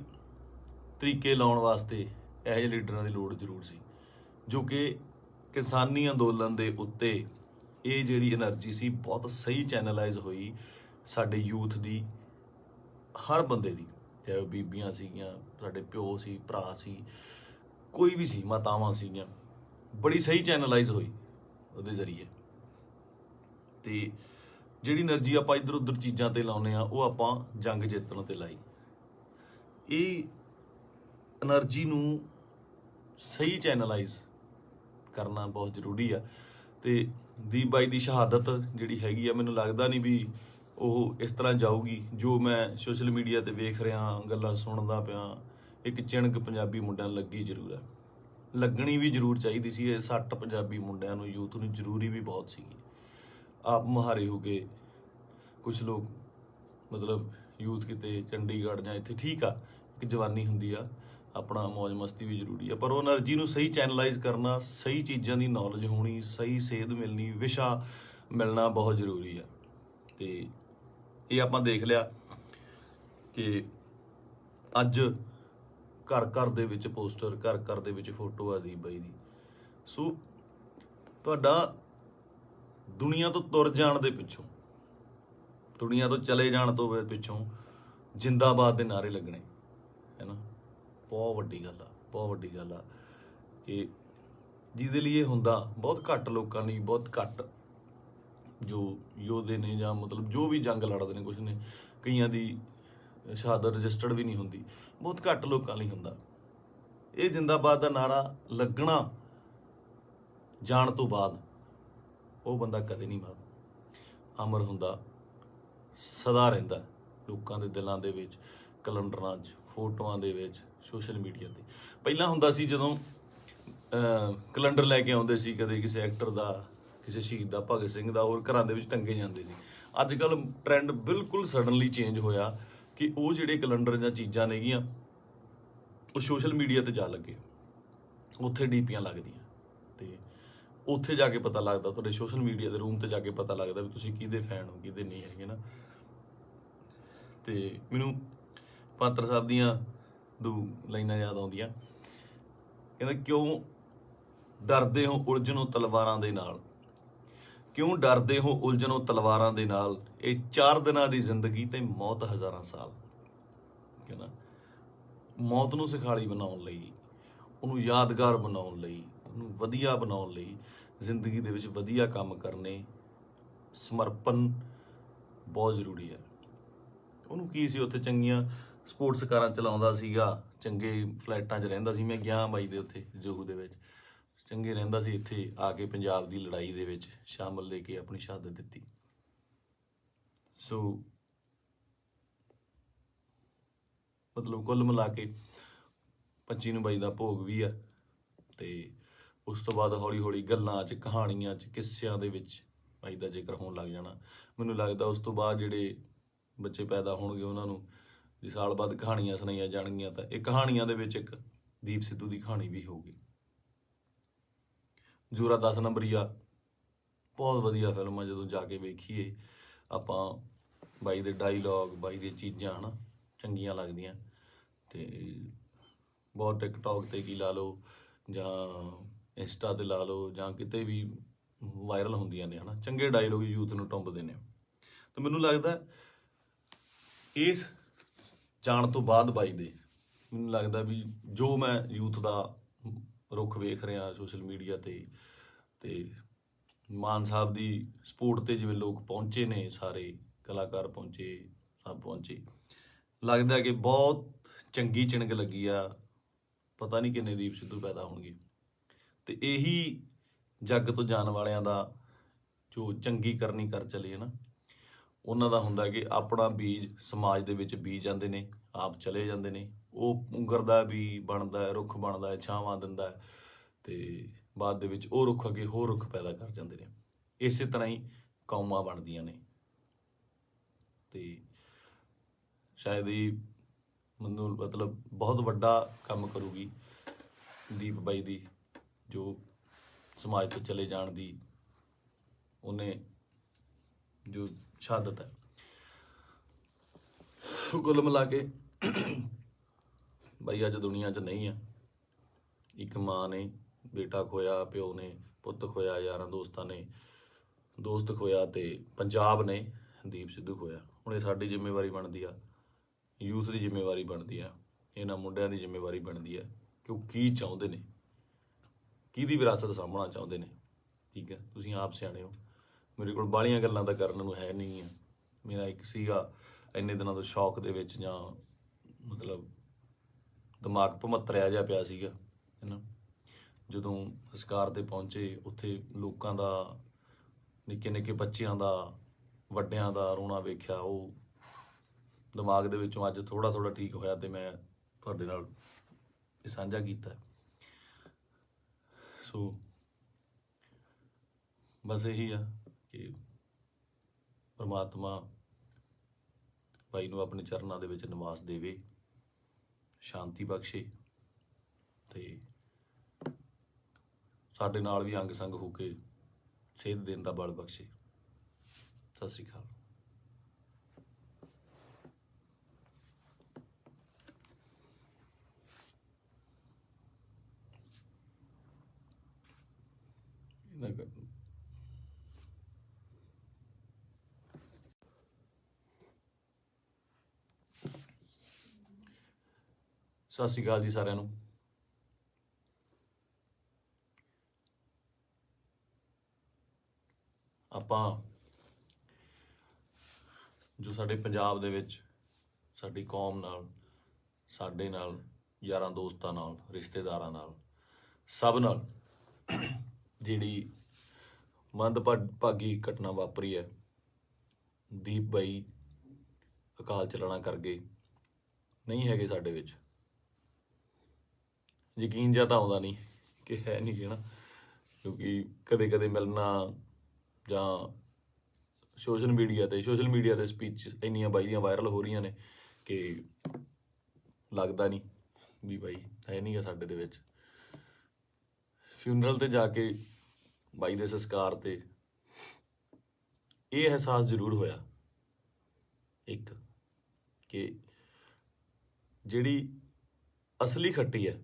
[SPEAKER 1] ਤਰੀਕੇ ਲਾਉਣ ਵਾਸਤੇ ਇਹੋ ਜਿਹੇ ਲੀਡਰਾਂ ਦੀ ਲੋੜ ਜ਼ਰੂਰ ਸੀ, ਜੋ ਕਿ ਕਿਸਾਨੀ ਅੰਦੋਲਨ ਦੇ ਉੱਤੇ ਇਹ ਜਿਹੜੀ એનર્ਜੀ ਸੀ ਬਹੁਤ ਸਹੀ ਚੈਨਲਾਈਜ਼ ਹੋਈ ਸਾਡੇ ਯੂਥ ਦੀ, ਹਰ ਬੰਦੇ ਦੀ, ਚਾਹੇ ਉਹ ਬੀਬੀਆਂ ਸੀਗੀਆਂ, ਸਾਡੇ ਪਿਓ ਸੀ, ਭਰਾ ਸੀ, ਕੋਈ ਵੀ ਸੀ, ਮਾਤਾਵਾਂ ਸੀਗੀਆਂ। ਬੜੀ ਸਹੀ ਚੈਨਲਾਈਜ਼ ਹੋਈ ਉਹਦੇ ਜ਼ਰੀਏ। ਤੇ ਜਿਹੜੀ એનર્ਜੀ ਆਪਾਂ ਇੱਧਰ ਉੱਧਰ ਚੀਜ਼ਾਂ ਤੇ ਲਾਉਂਦੇ ਆ, ਉਹ ਆਪਾਂ ਜੰਗ ਜਿੱਤਣ ਤੇ ਲਾਈ। ਇਹ એનર્ਜੀ ਨੂੰ ਸਹੀ ਚੈਨਲਾਈਜ਼ ਕਰਨਾ ਬਹੁਤ ਜ਼ਰੂਰੀ ਆ। ਤੇ ਦੀਪ ਬਾਈ ਦੀ ਸ਼ਹਾਦਤ ਜਿਹੜੀ ਹੈਗੀ ਆ, ਮੈਨੂੰ ਲੱਗਦਾ ਨਹੀਂ ਵੀ ਉਹ ਇਸ ਤਰ੍ਹਾਂ ਜਾਊਗੀ। ਜੋ ਮੈਂ ਸੋਸ਼ਲ ਮੀਡੀਆ ਤੇ ਵੇਖ ਰਿਹਾ, ਗੱਲਾਂ ਸੁਣਦਾ ਪਿਆ, ਇੱਕ ਚਿਣਕ ਪੰਜਾਬੀ ਮੁੰਡਿਆਂ ਨੂੰ ਲੱਗੀ ਜ਼ਰੂਰ ਆ, ਲੱਗਣੀ ਵੀ ਜ਼ਰੂਰ ਚਾਹੀਦੀ ਸੀ। ਇਹ ਸੱਟ ਪੰਜਾਬੀ ਮੁੰਡਿਆਂ ਨੂੰ, ਯੂਥ ਨੂੰ ਜ਼ਰੂਰੀ ਵੀ ਬਹੁਤ ਸੀਗੀ। ਆਪ ਮੁਹਾਰੇ ਹੋ ਕੇ ਕੁਝ ਲੋਕ ਮਤਲਬ ਯੂਥ ਕਿਤੇ ਚੰਡੀਗੜ੍ਹ ਜਾਂ ਇੱਥੇ ਠੀਕ ਆ, ਇੱਕ ਜਵਾਨੀ ਹੁੰਦੀ ਆ, ਆਪਣਾ ਮौज ਮਸਤੀ ਵੀ ਜ਼ਰੂਰੀ ਆ, ਪਰ ਉਹ એનર્ਜੀ ਨੂੰ ਸਹੀ ਚੈਨਲਾਈਜ਼ ਕਰਨਾ, ਸਹੀ ਚੀਜ਼ਾਂ ਦੀ ਨੌਲੇਜ ਹੋਣੀ, ਸਹੀ ਸੇਧ ਮਿਲਣੀ, ਵਿਸ਼ਾ ਮਿਲਣਾ ਬਹੁਤ ਜ਼ਰੂਰੀ ਆ। ਤੇ ਇਹ ਆਪਾਂ ਦੇਖ ਲਿਆ ਕਿ ਅੱਜ ਘਰ ਘਰ ਦੇ ਵਿੱਚ ਪੋਸਟਰ, ਘਰ ਘਰ ਦੇ ਵਿੱਚ ਫੋਟੋ ਆ ਦੀਪ ਬਾਈ ਦੀ। ਸੋ ਤੁਹਾਡਾ ਦੁਨੀਆ ਤੋਂ ਤੁਰ ਜਾਣ ਦੇ ਪਿੱਛੋਂ, ਦੁਨੀਆ ਤੋਂ ਚਲੇ ਜਾਣ ਤੋਂ ਪਿੱਛੋਂ ਜਿੰਦਾਬਾਦ ਦੇ ਨਾਅਰੇ ਲੱਗਣੇ, ਹੈ ਨਾ। ਬਹੁਤ ਵੱਡੀ ਗੱਲ ਆ, ਬਹੁਤ ਵੱਡੀ ਗੱਲ ਆ ਕਿ ਜਿਹਦੇ ਲਈ ਇਹ ਹੁੰਦਾ ਬਹੁਤ ਘੱਟ ਲੋਕਾਂ ਲਈ, ਬਹੁਤ ਘੱਟ ਜੋ ਯੋਧੇ ਨੇ ਜਾਂ ਮਤਲਬ ਜੋ ਵੀ ਜੰਗ ਲੜਦੇ ਨੇ, ਕੁਛ ਨੇ ਕਈਆਂ ਦੀ ਸ਼ਹਾਦਤ ਰਜਿਸਟਰਡ ਵੀ ਨਹੀਂ ਹੁੰਦੀ, ਬਹੁਤ ਘੱਟ ਲੋਕਾਂ ਲਈ ਹੁੰਦਾ। ਇਹ ਜਿੰਦਾਬਾਦ ਦਾ ਨਾਰਾ ਲੱਗਣਾ ਜਾਣ ਤੋਂ ਬਾਅਦ ਉਹ ਬੰਦਾ ਕਦੇ ਨਹੀਂ ਮਰਦਾ, ਅਮਰ ਹੁੰਦਾ, ਸਦਾ ਰਹਿੰਦਾ ਲੋਕਾਂ ਦੇ ਦਿਲਾਂ ਦੇ ਵਿੱਚ, ਕੈਲੰਡਰਾਂ 'ਚ, ਫੋਟੋਆਂ ਦੇ ਵਿੱਚ, ਸੋਸ਼ਲ ਮੀਡੀਆ ਤੇ। ਪਹਿਲਾਂ ਹੁੰਦਾ ਸੀ ਜਦੋਂ ਕੈਲੰਡਰ ਲੈ ਕੇ ਆਉਂਦੇ ਸੀ, ਕਦੇ ਕਿਸੇ ਐਕਟਰ ਦਾ, ਕਿਸੇ ਸ਼ਹੀਦ ਦਾ, ਭਗਤ ਸਿੰਘ ਦਾ, ਹੋਰ ਘਰਾਂ ਦੇ ਵਿੱਚ ਟੰਗੇ ਜਾਂਦੇ ਸੀ। ਅੱਜ ਕੱਲ੍ਹ ਟ੍ਰੈਂਡ ਬਿਲਕੁਲ ਸਡਨਲੀ ਚੇਂਜ ਹੋਇਆ ਕਿ ਉਹ ਜਿਹੜੇ ਕੈਲੰਡਰ ਜਾਂ ਚੀਜ਼ਾਂ ਨੇਗੀਆਂ ਉਹ ਸੋਸ਼ਲ ਮੀਡੀਆ ਤੇ ਜਾ ਲੱਗੇ, ਉੱਥੇ ਡੀਪੀਆਂ ਲੱਗਦੀਆਂ ਤੇ ਉੱਥੇ ਜਾ ਕੇ ਪਤਾ ਲੱਗਦਾ, ਤੁਹਾਡੇ ਸੋਸ਼ਲ ਮੀਡੀਆ ਦੇ ਰੂਮ ਤੇ ਜਾ ਕੇ ਪਤਾ ਲੱਗਦਾ ਵੀ ਤੁਸੀਂ ਕਿਹਦੇ ਫੈਨ ਹੋ, ਕਿਹਦੇ ਨਹੀਂ ਹੈਗੇ ਨਾ। ਤੇ ਮੈਨੂੰ ਪਾਤਰ ਸਾਹਿਬ ਦੀਆਂ ਦੋ ਲਾਈਨਾਂ ਯਾਦ ਆਉਂਦੀਆਂ, ਕਹਿੰਦਾ ਕਿਉਂ ਡਰਦੇ ਹੋ ਉਲਝਣੋਂ ਤਲਵਾਰਾਂ ਦੇ ਨਾਲ, ਕਿਉਂ ਡਰਦੇ ਹੋ ਉਲਝਣੋਂ ਤਲਵਾਰਾਂ ਦੇ ਨਾਲ, ਇਹ 4 ਦਿਨਾਂ ਦੀ ਜ਼ਿੰਦਗੀ ਤੇ ਮੌਤ ਹਜ਼ਾਰਾਂ ਸਾਲ। ਕਹਿੰਦਾ ਮੌਤ ਨੂੰ ਸਿਖਾਲੀ ਬਣਾਉਣ ਲਈ, ਉਹਨੂੰ ਯਾਦਗਾਰ ਬਣਾਉਣ ਲਈ, ਉਹਨੂੰ ਵਧੀਆ ਬਣਾਉਣ ਲਈ, ਜ਼ਿੰਦਗੀ ਦੇ ਵਿੱਚ ਵਧੀਆ ਕੰਮ ਕਰਨੇ, ਸਮਰਪਣ ਬਹੁਤ ਜ਼ਰੂਰੀ ਹੈ। ਉਹਨੂੰ ਕੀ ਸੀ, ਉੱਥੇ ਚੰਗੀਆਂ ਸਪੋਰਟਸ ਕਾਰਾਂ ਚਲਾਉਂਦਾ ਸੀਗਾ, ਚੰਗੇ ਫਲੈਟਾਂ 'ਚ ਰਹਿੰਦਾ ਸੀ। ਮੈਂ ਗਿਆ ਬਾਈ ਦੇ ਉੱਥੇ ਜੋਹੂ ਦੇ ਵਿੱਚ, ਚੰਗੇ ਰਹਿੰਦਾ ਸੀ। ਇੱਥੇ ਆ ਕੇ ਪੰਜਾਬ ਦੀ ਲੜਾਈ ਦੇ ਵਿੱਚ ਸ਼ਾਮਲ ਲੈ ਕੇ ਆਪਣੀ ਸ਼ਹਾਦਤ ਦਿੱਤੀ। ਸੋ ਮਤਲਬ ਕੁੱਲ ਮਿਲਾ ਕੇ 25 ਨੂੰ ਬਾਈ ਦਾ ਭੋਗ ਵੀ ਆ। ਤੇ ਉਸ ਤੋਂ ਬਾਅਦ ਹੌਲੀ ਹੌਲੀ ਗੱਲਾਂ 'ਚ, ਕਹਾਣੀਆਂ 'ਚ, ਕਿੱਸਿਆਂ ਦੇ ਵਿੱਚ ਬਾਈ ਦਾ ਜ਼ਿਕਰ ਹੋਣ ਲੱਗ ਜਾਣਾ। ਮੈਨੂੰ ਲੱਗਦਾ ਉਸ ਤੋਂ ਬਾਅਦ ਜਿਹੜੇ ਬੱਚੇ ਪੈਦਾ ਹੋਣਗੇ ਉਹਨਾਂ ਨੂੰ ਜੇ ਸਾਲ ਬਾਅਦ ਕਹਾਣੀਆਂ ਸੁਣਾਈਆਂ ਜਾਣਗੀਆਂ ਤਾਂ ਇਹ ਕਹਾਣੀਆਂ ਦੇ ਵਿੱਚ ਇੱਕ ਦੀਪ ਸਿੱਧੂ ਦੀ ਕਹਾਣੀ ਵੀ ਹੋਊਗੀ। ਜ਼ੋਰਾ 10 ਨੰਬਰੀਆ ਬਹੁਤ ਵਧੀਆ ਫਿਲਮ ਆ, ਜਦੋਂ ਜਾ ਕੇ ਵੇਖੀਏ ਆਪਾਂ, ਬਾਈ ਦੇ ਡਾਇਲੋਗ, ਬਾਈ ਦੀਆਂ ਚੀਜ਼ਾਂ ਹੈ ਨਾ ਚੰਗੀਆਂ ਲੱਗਦੀਆਂ। ਤੇ ਬਹੁਤ ਟਿਕਟੌਕ ਤੇ ਕੀ ਲਾ ਲਓ ਜਾਂ ਇੰਸਟਾ ਤੇ ਲਾ ਲਓ ਜਾਂ ਕਿਤੇ ਵੀ ਵਾਇਰਲ ਹੁੰਦੀਆਂ ਨੇ, ਹੈ ਨਾ, ਚੰਗੇ ਡਾਇਲੋਗ ਯੂਥ ਨੂੰ ਟੁੰਬਦੇ ਨੇ। ਤਾਂ ਮੈਨੂੰ ਲੱਗਦਾ ਇਸ ਜਾਣ ਤੋਂ ਬਾਅਦ ਬਾਈ ਦੇ, ਮੈਨੂੰ ਲੱਗਦਾ ਵੀ ਜੋ ਮੈਂ ਯੂਥ ਦਾ ਰੁੱਖ ਵੇਖ ਰਿਹਾ ਸੋਸ਼ਲ ਮੀਡੀਆ ਤੇ ਮਾਨ ਸਾਹਿਬ ਦੀ ਸਪੋਰਟ ਤੇ ਜਿਵੇਂ ਲੋਕ ਪਹੁੰਚੇ ਨੇ, ਸਾਰੇ ਕਲਾਕਾਰ ਪਹੁੰਚੇ, ਸਭ ਪਹੁੰਚੇ, ਲੱਗਦਾ ਕਿ ਬਹੁਤ ਚੰਗੀ ਚਿਣਕ ਲੱਗੀ ਆ। ਪਤਾ ਨਹੀਂ ਕਿੰਨੇ ਦੀਪ ਸਿੱਧੂ ਪੈਦਾ ਹੋਣਗੇ। ਤੇ ਇਹੀ ਜੱਗ ਤੋਂ ਜਾਣ ਵਾਲਿਆਂ ਦਾ ਜੋ ਚੰਗੀ ਕਰਨੀ ਕਰ ਚਲੇ ਨਾ, ਉਹਨਾਂ ਦਾ ਹੁੰਦਾ ਕਿ ਆਪਣਾ ਬੀਜ ਸਮਾਜ ਦੇ ਵਿੱਚ ਬੀਜ ਜਾਂਦੇ ਨੇ, ਆਪ ਚਲੇ ਜਾਂਦੇ ਨੇ, ਉਹ ਪੁੰਗਰਦਾ ਵੀ ਬਣਦਾ ਹੈ, ਰੁੱਖ ਬਣਦਾ ਹੈ, ਛਾਵਾਂ ਦਿੰਦਾ ਹੈ, ਤੇ ਬਾਅਦ ਦੇ ਵਿੱਚ ਉਹ ਰੁੱਖ ਅੱਗੇ ਹੋਰ ਰੁੱਖ ਪੈਦਾ ਕਰ ਜਾਂਦੇ ਨੇ। ਇਸੇ ਤਰ੍ਹਾਂ ਹੀ ਕੌਮਾਂ ਬਣਦੀਆਂ ਨੇ। ਤੇ ਸ਼ਾਇਦ ਇਹ ਮੈਨੂੰ ਮਤਲਬ ਬਹੁਤ ਵੱਡਾ ਕੰਮ ਕਰੂਗੀ ਦੀਪ ਬਾਈ ਦੀ, ਜੋ ਸਮਾਜ ਤੋਂ ਚਲੇ ਜਾਣ ਦੀ ਉਹਨੇ ਜੋ ਸ਼ਹਾਦਤ ਹੈ। ਕੁੱਲ ਮਿਲਾ ਕੇ ਬਾਈ ਅੱਜ ਦੁਨੀਆ 'ਚ ਨਹੀਂ ਆ। ਇੱਕ ਮਾਂ ਨੇ ਬੇਟਾ ਖੋਇਆ, ਪਿਓ ਨੇ ਪੁੱਤ ਖੋਇਆ, ਯਾਰਾਂ ਦੋਸਤਾਂ ਨੇ ਦੋਸਤ ਖੋਇਆ, ਤੇ ਪੰਜਾਬ ਨੇ ਦੀਪ ਸਿੱਧੂ ਖੋਇਆ। ਹੁਣ ਇਹ ਸਾਡੀ ਜ਼ਿੰਮੇਵਾਰੀ ਬਣਦੀ ਆ, ਯੂਥ ਦੀ ਜ਼ਿੰਮੇਵਾਰੀ ਬਣਦੀ ਆ, ਇਹਨਾਂ ਮੁੰਡਿਆਂ ਦੀ ਜ਼ਿੰਮੇਵਾਰੀ ਬਣਦੀ ਆ ਕਿ ਉਹ ਕੀ ਚਾਹੁੰਦੇ ਨੇ, ਕਿਹਦੀ ਵਿਰਾਸਤ ਸਾਂਭਣਾ ਚਾਹੁੰਦੇ ਨੇ। ਠੀਕ ਹੈ, ਤੁਸੀਂ ਆਪ ਸਿਆਣੇ ਹੋ। ਮੇਰੇ ਕੋਲ ਬਾਹਲੀਆਂ ਗੱਲਾਂ ਤਾਂ ਕਰਨ ਨੂੰ ਹੈ ਨਹੀਂ ਆ। ਮੇਰਾ ਇੱਕ ਸੀਗਾ ਇੰਨੇ ਦਿਨਾਂ ਤੋਂ ਸ਼ੌਕ ਦੇ ਵਿੱਚ, ਜਾਂ ਮਤਲਬ ਦਿਮਾਗ ਭਮੱਤਰਿਆ ਜਿਹਾ ਪਿਆ ਸੀਗਾ, ਹੈ ਨਾ। ਜਦੋਂ ਸੰਸਕਾਰ 'ਤੇ ਪਹੁੰਚੇ, ਉੱਥੇ ਲੋਕਾਂ ਦਾ, ਨਿੱਕੇ ਨਿੱਕੇ ਬੱਚਿਆਂ ਦਾ, ਵੱਡਿਆਂ ਦਾ ਰੋਣਾ ਵੇਖਿਆ, ਉਹ ਦਿਮਾਗ ਦੇ ਵਿੱਚੋਂ ਅੱਜ ਥੋੜ੍ਹਾ ਥੋੜ੍ਹਾ ਠੀਕ ਹੋਇਆ, ਅਤੇ ਮੈਂ ਤੁਹਾਡੇ ਨਾਲ ਇਹ ਸਾਂਝਾ ਕੀਤਾ। ਸੋ ਬਸ ਇਹੀ ਆ ਕਿ ਪਰਮਾਤਮਾ ਬਾਈ ਨੂੰ ਆਪਣੇ ਚਰਨਾਂ ਦੇ ਵਿੱਚ ਨਿਵਾਸ ਦੇਵੇ, ਸ਼ਾਂਤੀ ਬਖਸ਼ੇ, ਅਤੇ ਸਾਡੇ ਨਾਲ ਵੀ ਅੰਗ ਸੰਗ ਹੋ ਕੇ ਸੇਧ ਦੇਣ ਦਾ ਬਲ ਬਖਸ਼ੇ। ਸਤਿ ਸ਼੍ਰੀ ਅਕਾਲ। ਸਤਿ ਸ਼੍ਰੀ ਅਕਾਲ ਜੀ ਸਾਰਿਆਂ ਨੂੰ। ਆਪਾਂ ਜੋ ਸਾਡੇ ਪੰਜਾਬ ਦੇ ਵਿੱਚ ਸਾਡੀ ਕੌਮ ਨਾਲ, ਸਾਡੇ ਨਾਲ, ਯਾਰਾਂ ਦੋਸਤਾਂ ਨਾਲ, ਰਿਸ਼ਤੇਦਾਰਾਂ ਨਾਲ, ਸਭ ਨਾਲ ਜਿਹੜੀ ਮੰਦਭਾਗੀ ਘਟਨਾ ਵਾਪਰੀ ਹੈ, ਦੀਪ ਬਾਈ ਅਕਾਲ ਚਲਾਣਾ ਕਰ ਗਏ, ਨਹੀਂ ਹੈਗੇ ਸਾਡੇ ਵਿੱਚ। ਯਕੀਨ ਜਿਹਾ ਤਾਂ ਆਉਂਦਾ ਨਹੀਂ ਕਿ ਹੈ ਨਹੀਂ ਹੈ ਨਾ, ਕਿਉਂਕਿ ਕਦੇ ਕਦੇ ਮਿਲਣਾ ਜਾਂ ਸੋਸ਼ਲ ਮੀਡੀਆ 'ਤੇ ਸਪੀਚ ਇੰਨੀਆਂ ਬਾਈ ਦੀਆਂ ਵਾਇਰਲ ਹੋ ਰਹੀਆਂ ਨੇ ਕਿ ਲੱਗਦਾ ਨਹੀਂ ਵੀ ਬਾਈ ਹੈ ਨਹੀਂ ਗਾ ਸਾਡੇ ਦੇ ਵਿੱਚ। ਫਿਊਨਰਲ 'ਤੇ ਜਾ ਕੇ ਬਾਈ ਦੇ ਸੰਸਕਾਰ 'ਤੇ ਇਹ ਅਹਿਸਾਸ ਜ਼ਰੂਰ ਹੋਇਆ ਇੱਕ, ਕਿ ਜਿਹੜੀ ਅਸਲੀ ਖੱਟੀ ਹੈ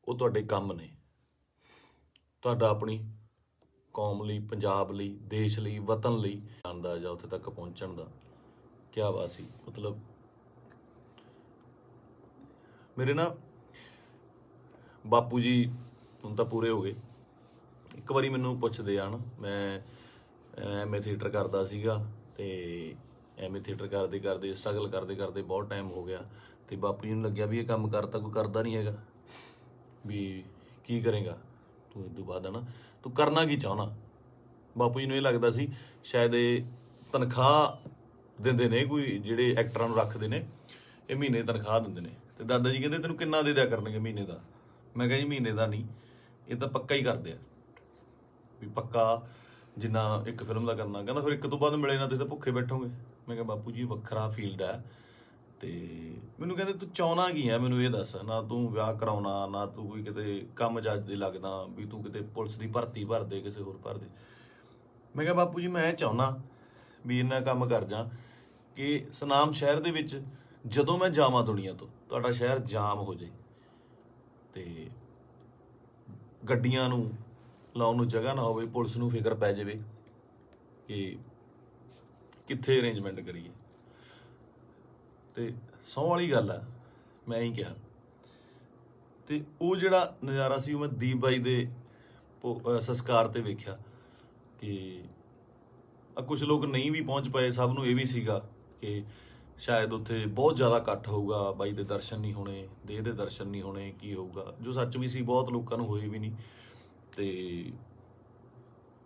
[SPEAKER 1] ਉਹ ਤੁਹਾਡੇ ਕੰਮ ਨੇ। ਤੁਹਾਡਾ ਆਪਣੀ ਕੌਮ ਲਈ, ਪੰਜਾਬ ਲਈ, ਦੇਸ਼ ਲਈ, ਵਤਨ ਲਈ ਆਉਂਦਾ ਜਾਂ ਉੱਥੇ ਤੱਕ ਪਹੁੰਚਣ ਦਾ ਕਿਆ ਬਾਤ ਸੀ। ਮਤਲਬ ਮੇਰੇ ਨਾ ਬਾਪੂ ਜੀ ਹੁਣ ਤਾਂ ਪੂਰੇ ਹੋ ਗਏ। ਇੱਕ ਵਾਰੀ ਮੈਨੂੰ ਪੁੱਛਦੇ ਆ ਨਾ, ਮੈਂ MA ਥੀਏਟਰ ਕਰਦਾ ਸੀਗਾ, ਅਤੇ MA ਥੀਏਟਰ ਕਰਦੇ ਕਰਦੇ, ਸਟਰਗਲ ਕਰਦੇ ਕਰਦੇ ਬਹੁਤ ਟਾਈਮ ਹੋ ਗਿਆ, ਅਤੇ ਬਾਪੂ ਜੀ ਨੂੰ ਲੱਗਿਆ ਵੀ ਇਹ ਕੰਮ ਕਰਤਾ ਕੋਈ ਕਰਦਾ ਨਹੀਂ ਹੈਗਾ, ਵੀ ਕੀ ਕਰੇਗਾ ਤੂੰ ਇਸ ਤੋਂ ਬਾਅਦ, ਹੈ ਨਾ, ਤੂੰ ਕਰਨਾ ਕੀ ਚਾਹੁੰਦਾ। ਬਾਪੂ ਜੀ ਨੂੰ ਇਹ ਲੱਗਦਾ ਸੀ ਸ਼ਾਇਦ ਇਹ ਤਨਖਾਹ ਦਿੰਦੇ ਨੇ, ਕੋਈ ਜਿਹੜੇ ਐਕਟਰਾਂ ਨੂੰ ਰੱਖਦੇ ਨੇ, ਇਹ ਮਹੀਨੇ ਦੀ ਤਨਖਾਹ ਦਿੰਦੇ ਨੇ। ਅਤੇ ਦਾਦਾ ਜੀ ਕਹਿੰਦੇ ਤੈਨੂੰ ਕਿੰਨਾ ਦੇ ਦਿਆ ਕਰਨਗੇ ਮਹੀਨੇ ਦਾ। ਮੈਂ ਕਿਹਾ ਜੀ ਮਹੀਨੇ ਦਾ ਨਹੀਂ, ਇਹ ਤਾਂ ਪੱਕਾ ਹੀ ਕਰਦੇ ਆ, ਵੀ ਪੱਕਾ ਜਿੰਨਾ ਇੱਕ ਫਿਲਮ ਦਾ ਕਰਨਾ। ਕਹਿੰਦਾ ਫਿਰ ਇੱਕ ਤੋਂ ਬਾਅਦ ਮਿਲੇ ਨਾ ਤੁਸੀਂ ਤਾਂ ਭੁੱਖੇ ਬੈਠੋਗੇ। ਮੈਂ ਕਿਹਾ ਬਾਪੂ ਜੀ ਵੱਖਰਾ ਫੀਲਡ ਹੈ। ਅਤੇ ਮੈਨੂੰ ਕਹਿੰਦੇ ਤੂੰ ਚਾਹੁੰਦਾ ਕੀ ਹੈ, ਮੈਨੂੰ ਇਹ ਦੱਸ। ਨਾ ਤੂੰ ਵਿਆਹ ਕਰਾਉਣਾ, ਨਾ ਤੂੰ ਕੋਈ ਕਿਤੇ ਕੰਮ ਜੱਜ ਦੇ ਲੱਗਦਾ, ਵੀ ਤੂੰ ਕਿਤੇ ਪੁਲਿਸ ਦੀ ਭਰਤੀ ਭਰ ਦੇ, ਕਿਸੇ ਹੋਰ ਭਰ ਦੇ। ਮੈਂ ਕਿਹਾ ਬਾਪੂ ਜੀ ਮੈਂ ਚਾਹੁੰਦਾ ਵੀ ਇੰਨਾ ਕੰਮ ਕਰ ਜਾ ਕਿ ਸੁਨਾਮ ਸ਼ਹਿਰ ਦੇ ਵਿੱਚ ਜਦੋਂ ਮੈਂ ਜਾਵਾਂ ਦੁਨੀਆ ਤੋਂ, ਤੁਹਾਡਾ ਸ਼ਹਿਰ ਜਾਮ ਹੋ ਜਾਏ, ਅਤੇ ਗੱਡੀਆਂ ਨੂੰ ਲਾਉਣ ਨੂੰ ਜਗ੍ਹਾ ਨਾ ਹੋਵੇ, ਪੁਲਿਸ ਨੂੰ ਫਿਕਰ ਪੈ ਜਾਵੇ ਕਿ ਕਿੱਥੇ ਅਰੇਂਜਮੈਂਟ ਕਰੀਏ। ਅਤੇ ਸਹੁੰ ਵਾਲੀ ਗੱਲ ਆ, ਮੈਂ ਹੀ ਕਿਹਾ। ਅਤੇ ਉਹ ਜਿਹੜਾ ਨਜ਼ਾਰਾ ਸੀ ਉਹ ਮੈਂ ਦੀਪ ਬਾਈ ਦੇ ਸੰਸਕਾਰ 'ਤੇ ਵੇਖਿਆ ਕਿ ਕੁਛ ਲੋਕ ਨਹੀਂ ਵੀ ਪਹੁੰਚ ਪਏ। ਸਭ ਨੂੰ ਇਹ ਵੀ ਸੀਗਾ ਕਿ ਸ਼ਾਇਦ ਉੱਥੇ ਬਹੁਤ ਜ਼ਿਆਦਾ ਇਕੱਠ ਹੋਊਗਾ, ਬਾਈ ਦੇ ਦਰਸ਼ਨ ਨਹੀਂ ਹੋਣੇ, ਦੇਹ ਦੇ ਦਰਸ਼ਨ ਨਹੀਂ ਹੋਣੇ, ਕੀ ਹੋਊਗਾ, ਜੋ ਸੱਚ ਵੀ ਸੀ। ਬਹੁਤ ਲੋਕਾਂ ਨੂੰ ਹੋਏ ਵੀ ਨਹੀਂ, ਅਤੇ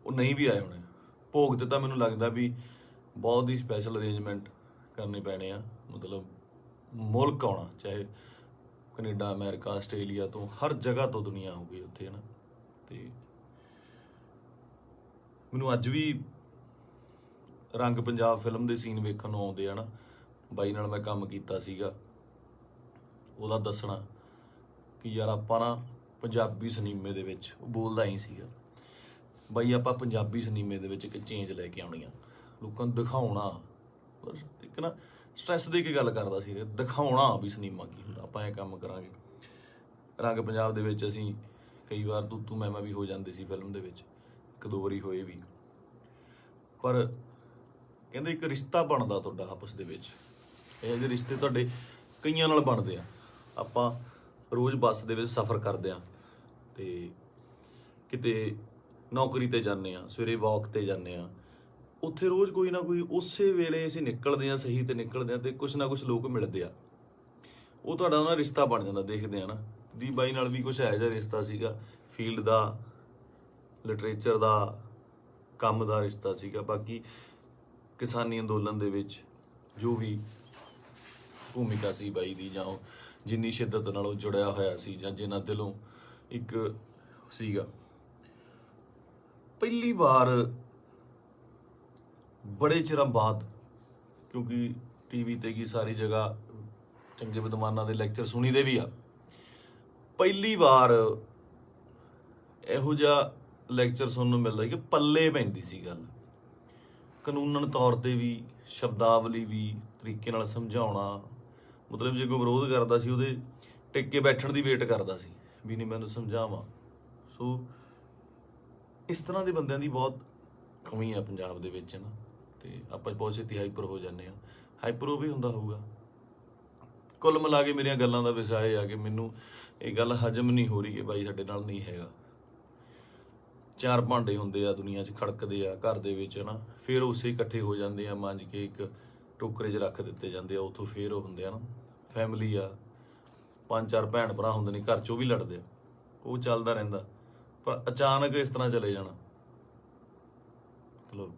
[SPEAKER 1] ਉਹ ਨਹੀਂ ਵੀ ਆਏ ਹੋਣੇ। ਭੋਗ 'ਤੇ ਤਾਂ ਮੈਨੂੰ ਲੱਗਦਾ ਵੀ ਬਹੁਤ ਹੀ ਸਪੈਸ਼ਲ ਅਰੇਂਜਮੈਂਟ ਕਰਨੇ ਪੈਣੇ ਆ। ਮਤਲਬ ਮੁਲਕ ਆਉਣਾ, ਚਾਹੇ ਕੈਨੇਡਾ, ਅਮਰੀਕਾ, ਆਸਟ੍ਰੇਲੀਆ ਤੋਂ, ਹਰ ਜਗ੍ਹਾ ਤੋਂ ਦੁਨੀਆ ਆਊਗੀ ਉੱਥੇ, ਹੈ ਨਾ। ਅਤੇ ਮੈਨੂੰ ਅੱਜ ਵੀ ਰੰਗ ਪੰਜਾਬ ਫਿਲਮ ਦੇ ਸੀਨ ਵੇਖਣ ਨੂੰ ਆਉਂਦੇ ਆ ਨਾ। ਬਾਈ ਨਾਲ ਮੈਂ ਕੰਮ ਕੀਤਾ ਸੀਗਾ, ਉਹਦਾ ਦੱਸਣਾ ਕਿ ਯਾਰ ਆਪਾਂ ਨਾ ਪੰਜਾਬੀ ਸਿਨੇਮੇ ਦੇ ਵਿੱਚ, ਉਹ ਬੋਲਦਾ ਹੀ ਸੀਗਾ, ਬਾਈ ਆਪਾਂ ਪੰਜਾਬੀ ਸਿਨੇਮੇ ਦੇ ਵਿੱਚ ਇੱਕ ਚੇਂਜ ਲੈ ਕੇ ਆਉਣੀ ਆ, ਲੋਕਾਂ ਨੂੰ ਦਿਖਾਉਣਾ। ਇੱਕ ਨਾ ਸਟ੍ਰੈਸ ਦੇ ਕੇ ਗੱਲ ਕਰਦਾ ਸੀ, ਦਿਖਾਉਣਾ ਵੀ ਸਿਨੇਮਾ ਕੀ ਹੁੰਦਾ, ਆਪਾਂ ਇਹ ਕੰਮ ਕਰਾਂਗੇ। ਰੰਗ ਪੰਜਾਬ ਦੇ ਵਿੱਚ ਅਸੀਂ ਕਈ ਵਾਰ ਤੂੰ ਮੈਂ ਵੀ ਹੋ ਜਾਂਦੇ ਸੀ ਫਿਲਮ ਦੇ ਵਿੱਚ, ਇੱਕ ਦੋ ਵਾਰੀ ਹੋਏ ਵੀ। ਪਰ ਕਹਿੰਦੇ ਇੱਕ ਰਿਸ਼ਤਾ ਬਣਦਾ ਤੁਹਾਡਾ ਆਪਸ ਦੇ ਵਿੱਚ। ਇਹ ਜਿਹੇ ਰਿਸ਼ਤੇ ਤੁਹਾਡੇ ਕਈਆਂ ਨਾਲ ਬਣਦੇ ਆ। ਆਪਾਂ ਰੋਜ਼ ਬੱਸ ਦੇ ਵਿੱਚ ਸਫ਼ਰ ਕਰਦੇ ਹਾਂ, ਤੇ ਕਿਤੇ ਨੌਕਰੀ ਤੇ ਜਾਂਦੇ ਆ, ਸਵੇਰੇ ਵਾਕ ਤੇ ਜਾਂਦੇ ਆ, ਉੱਥੇ ਰੋਜ਼ ਕੋਈ ਨਾ ਕੋਈ ਉਸੇ ਵੇਲੇ ਅਸੀਂ ਨਿਕਲਦੇ ਆ, ਸਹੀ ਤੇ ਨਿਕਲਦੇ ਆ, ਤੇ ਕੁਛ ਨਾ ਕੁਛ ਲੋਕ ਮਿਲਦੇ ਆ, ਉਹ ਤੁਹਾਡਾ ਉਹਨਾਂ ਰਿਸ਼ਤਾ ਬਣ ਜਾਂਦਾ। ਦੇਖਦੇ ਆ ਨਾ, ਦੀਪ ਬਾਈ ਨਾਲ ਵੀ ਕੁਛ ਇਹੋ ਜਿਹਾ ਰਿਸ਼ਤਾ ਸੀਗਾ, ਫੀਲਡ ਦਾ, ਲਿਟਰੇਚਰ ਦਾ, ਕੰਮ ਦਾ ਰਿਸ਼ਤਾ ਸੀਗਾ। ਬਾਕੀ ਕਿਸਾਨੀ ਅੰਦੋਲਨ ਦੇ ਵਿੱਚ ਜੋ ਵੀ ਭੂਮਿਕਾ ਸੀ ਬਾਈ ਦੀ, ਜਾਂ ਉਹ ਜਿੰਨੀ ਸ਼ਿੱਦਤ ਨਾਲ ਉਹ ਜੁੜਿਆ ਹੋਇਆ ਸੀ, ਜਾਂ ਜਿੰਨਾ ਦਿਲੋਂ ਇੱਕ ਸੀਗਾ। ਪਹਿਲੀ ਵਾਰ ਬੜੇ ਚਿਰਾਂ ਬਾਅਦ, ਕਿਉਂਕਿ ਟੀਵੀ ਤੇ ਕੀ ਸਾਰੀ ਜਗ੍ਹਾ ਚੰਗੇ ਵਿਦਵਾਨਾਂ ਦੇ ਲੈਕਚਰ ਸੁਣੀਦੇ ਵੀ ਆ, ਪਹਿਲੀ ਵਾਰ ਇਹੋ ਜਿਹਾ ਲੈਕਚਰ ਸੁਣਨ ਨੂੰ ਮਿਲਦਾ ਕਿ ਪੱਲੇ ਪੈਂਦੀ ਸੀ ਗੱਲ, ਕਾਨੂੰਨਨ ਤੌਰ ਤੇ ਵੀ, ਸ਼ਬਦਾਵਲੀ ਵੀ, ਤਰੀਕੇ ਨਾਲ ਸਮਝਾਉਣਾ। ਮਤਲਬ ਜੇ ਕੋਈ ਵਿਰੋਧ ਕਰਦਾ ਸੀ, ਉਹਦੇ ਟਿਕ ਕੇ ਬੈਠਣ ਦੀ ਵੇਟ ਕਰਦਾ ਸੀ ਵੀ ਨਹੀਂ ਮੈਨੂੰ ਸਮਝਾਵਾਂ। ਸੋ ਇਸ ਤਰ੍ਹਾਂ ਦੇ ਬੰਦਿਆਂ ਦੀ ਬਹੁਤ ਕਮੀ ਆ ਪੰਜਾਬ ਦੇ ਵਿੱਚ ਨਾ, ਤੇ ਆਪਾਂ ਬਹੁਤ ਛੇਤੀ ਹਾਈਪਰ ਹੋ ਜਾਂਦੇ ਆ। ਹਾਈਪਰ ਉਹ ਵੀ ਹੁੰਦਾ ਹੋਊਗਾ। ਕੁੱਲ ਮਿਲਾ ਕੇ ਮੇਰੀਆਂ ਗੱਲਾਂ ਦਾ ਵਿਸ਼ਾ ਇਹ ਆ ਕਿ ਮੈਨੂੰ ਇਹ ਗੱਲ ਹਜਮ ਨਹੀਂ ਹੋ ਰਹੀ ਕਿ ਬਾਈ ਸਾਡੇ ਨਾਲ ਨਹੀਂ ਹੈਗਾ। ਚਾਰ ਭਾਂਡੇ ਹੁੰਦੇ ਆ ਦੁਨੀਆ 'ਚ, ਖੜਕਦੇ ਆ ਘਰ ਦੇ ਵਿੱਚ ਨਾ, ਫਿਰ ਉਸੇ ਇਕੱਠੇ ਹੋ ਜਾਂਦੇ ਆ, ਮਾਂਜ ਕੇ ਇੱਕ ਟੋਕਰੇ 'ਚ ਰੱਖ ਦਿੱਤੇ ਜਾਂਦੇ ਆ, ਉੱਥੋਂ ਫਿਰ ਉਹ ਹੁੰਦੇ ਆ ਨਾ, ਫੈਮਿਲੀ ਆ, 5-4 ਭੈਣ ਭਰਾ ਹੁੰਦੇ ਨੇ ਘਰ 'ਚ, ਉਹ ਵੀ ਲੜਦੇ ਆ, ਉਹ ਚੱਲਦਾ ਰਹਿੰਦਾ। ਪਰ ਅਚਾਨਕ ਇਸ ਤਰ੍ਹਾਂ ਚਲੇ ਜਾਣਾ ਮਤਲਬ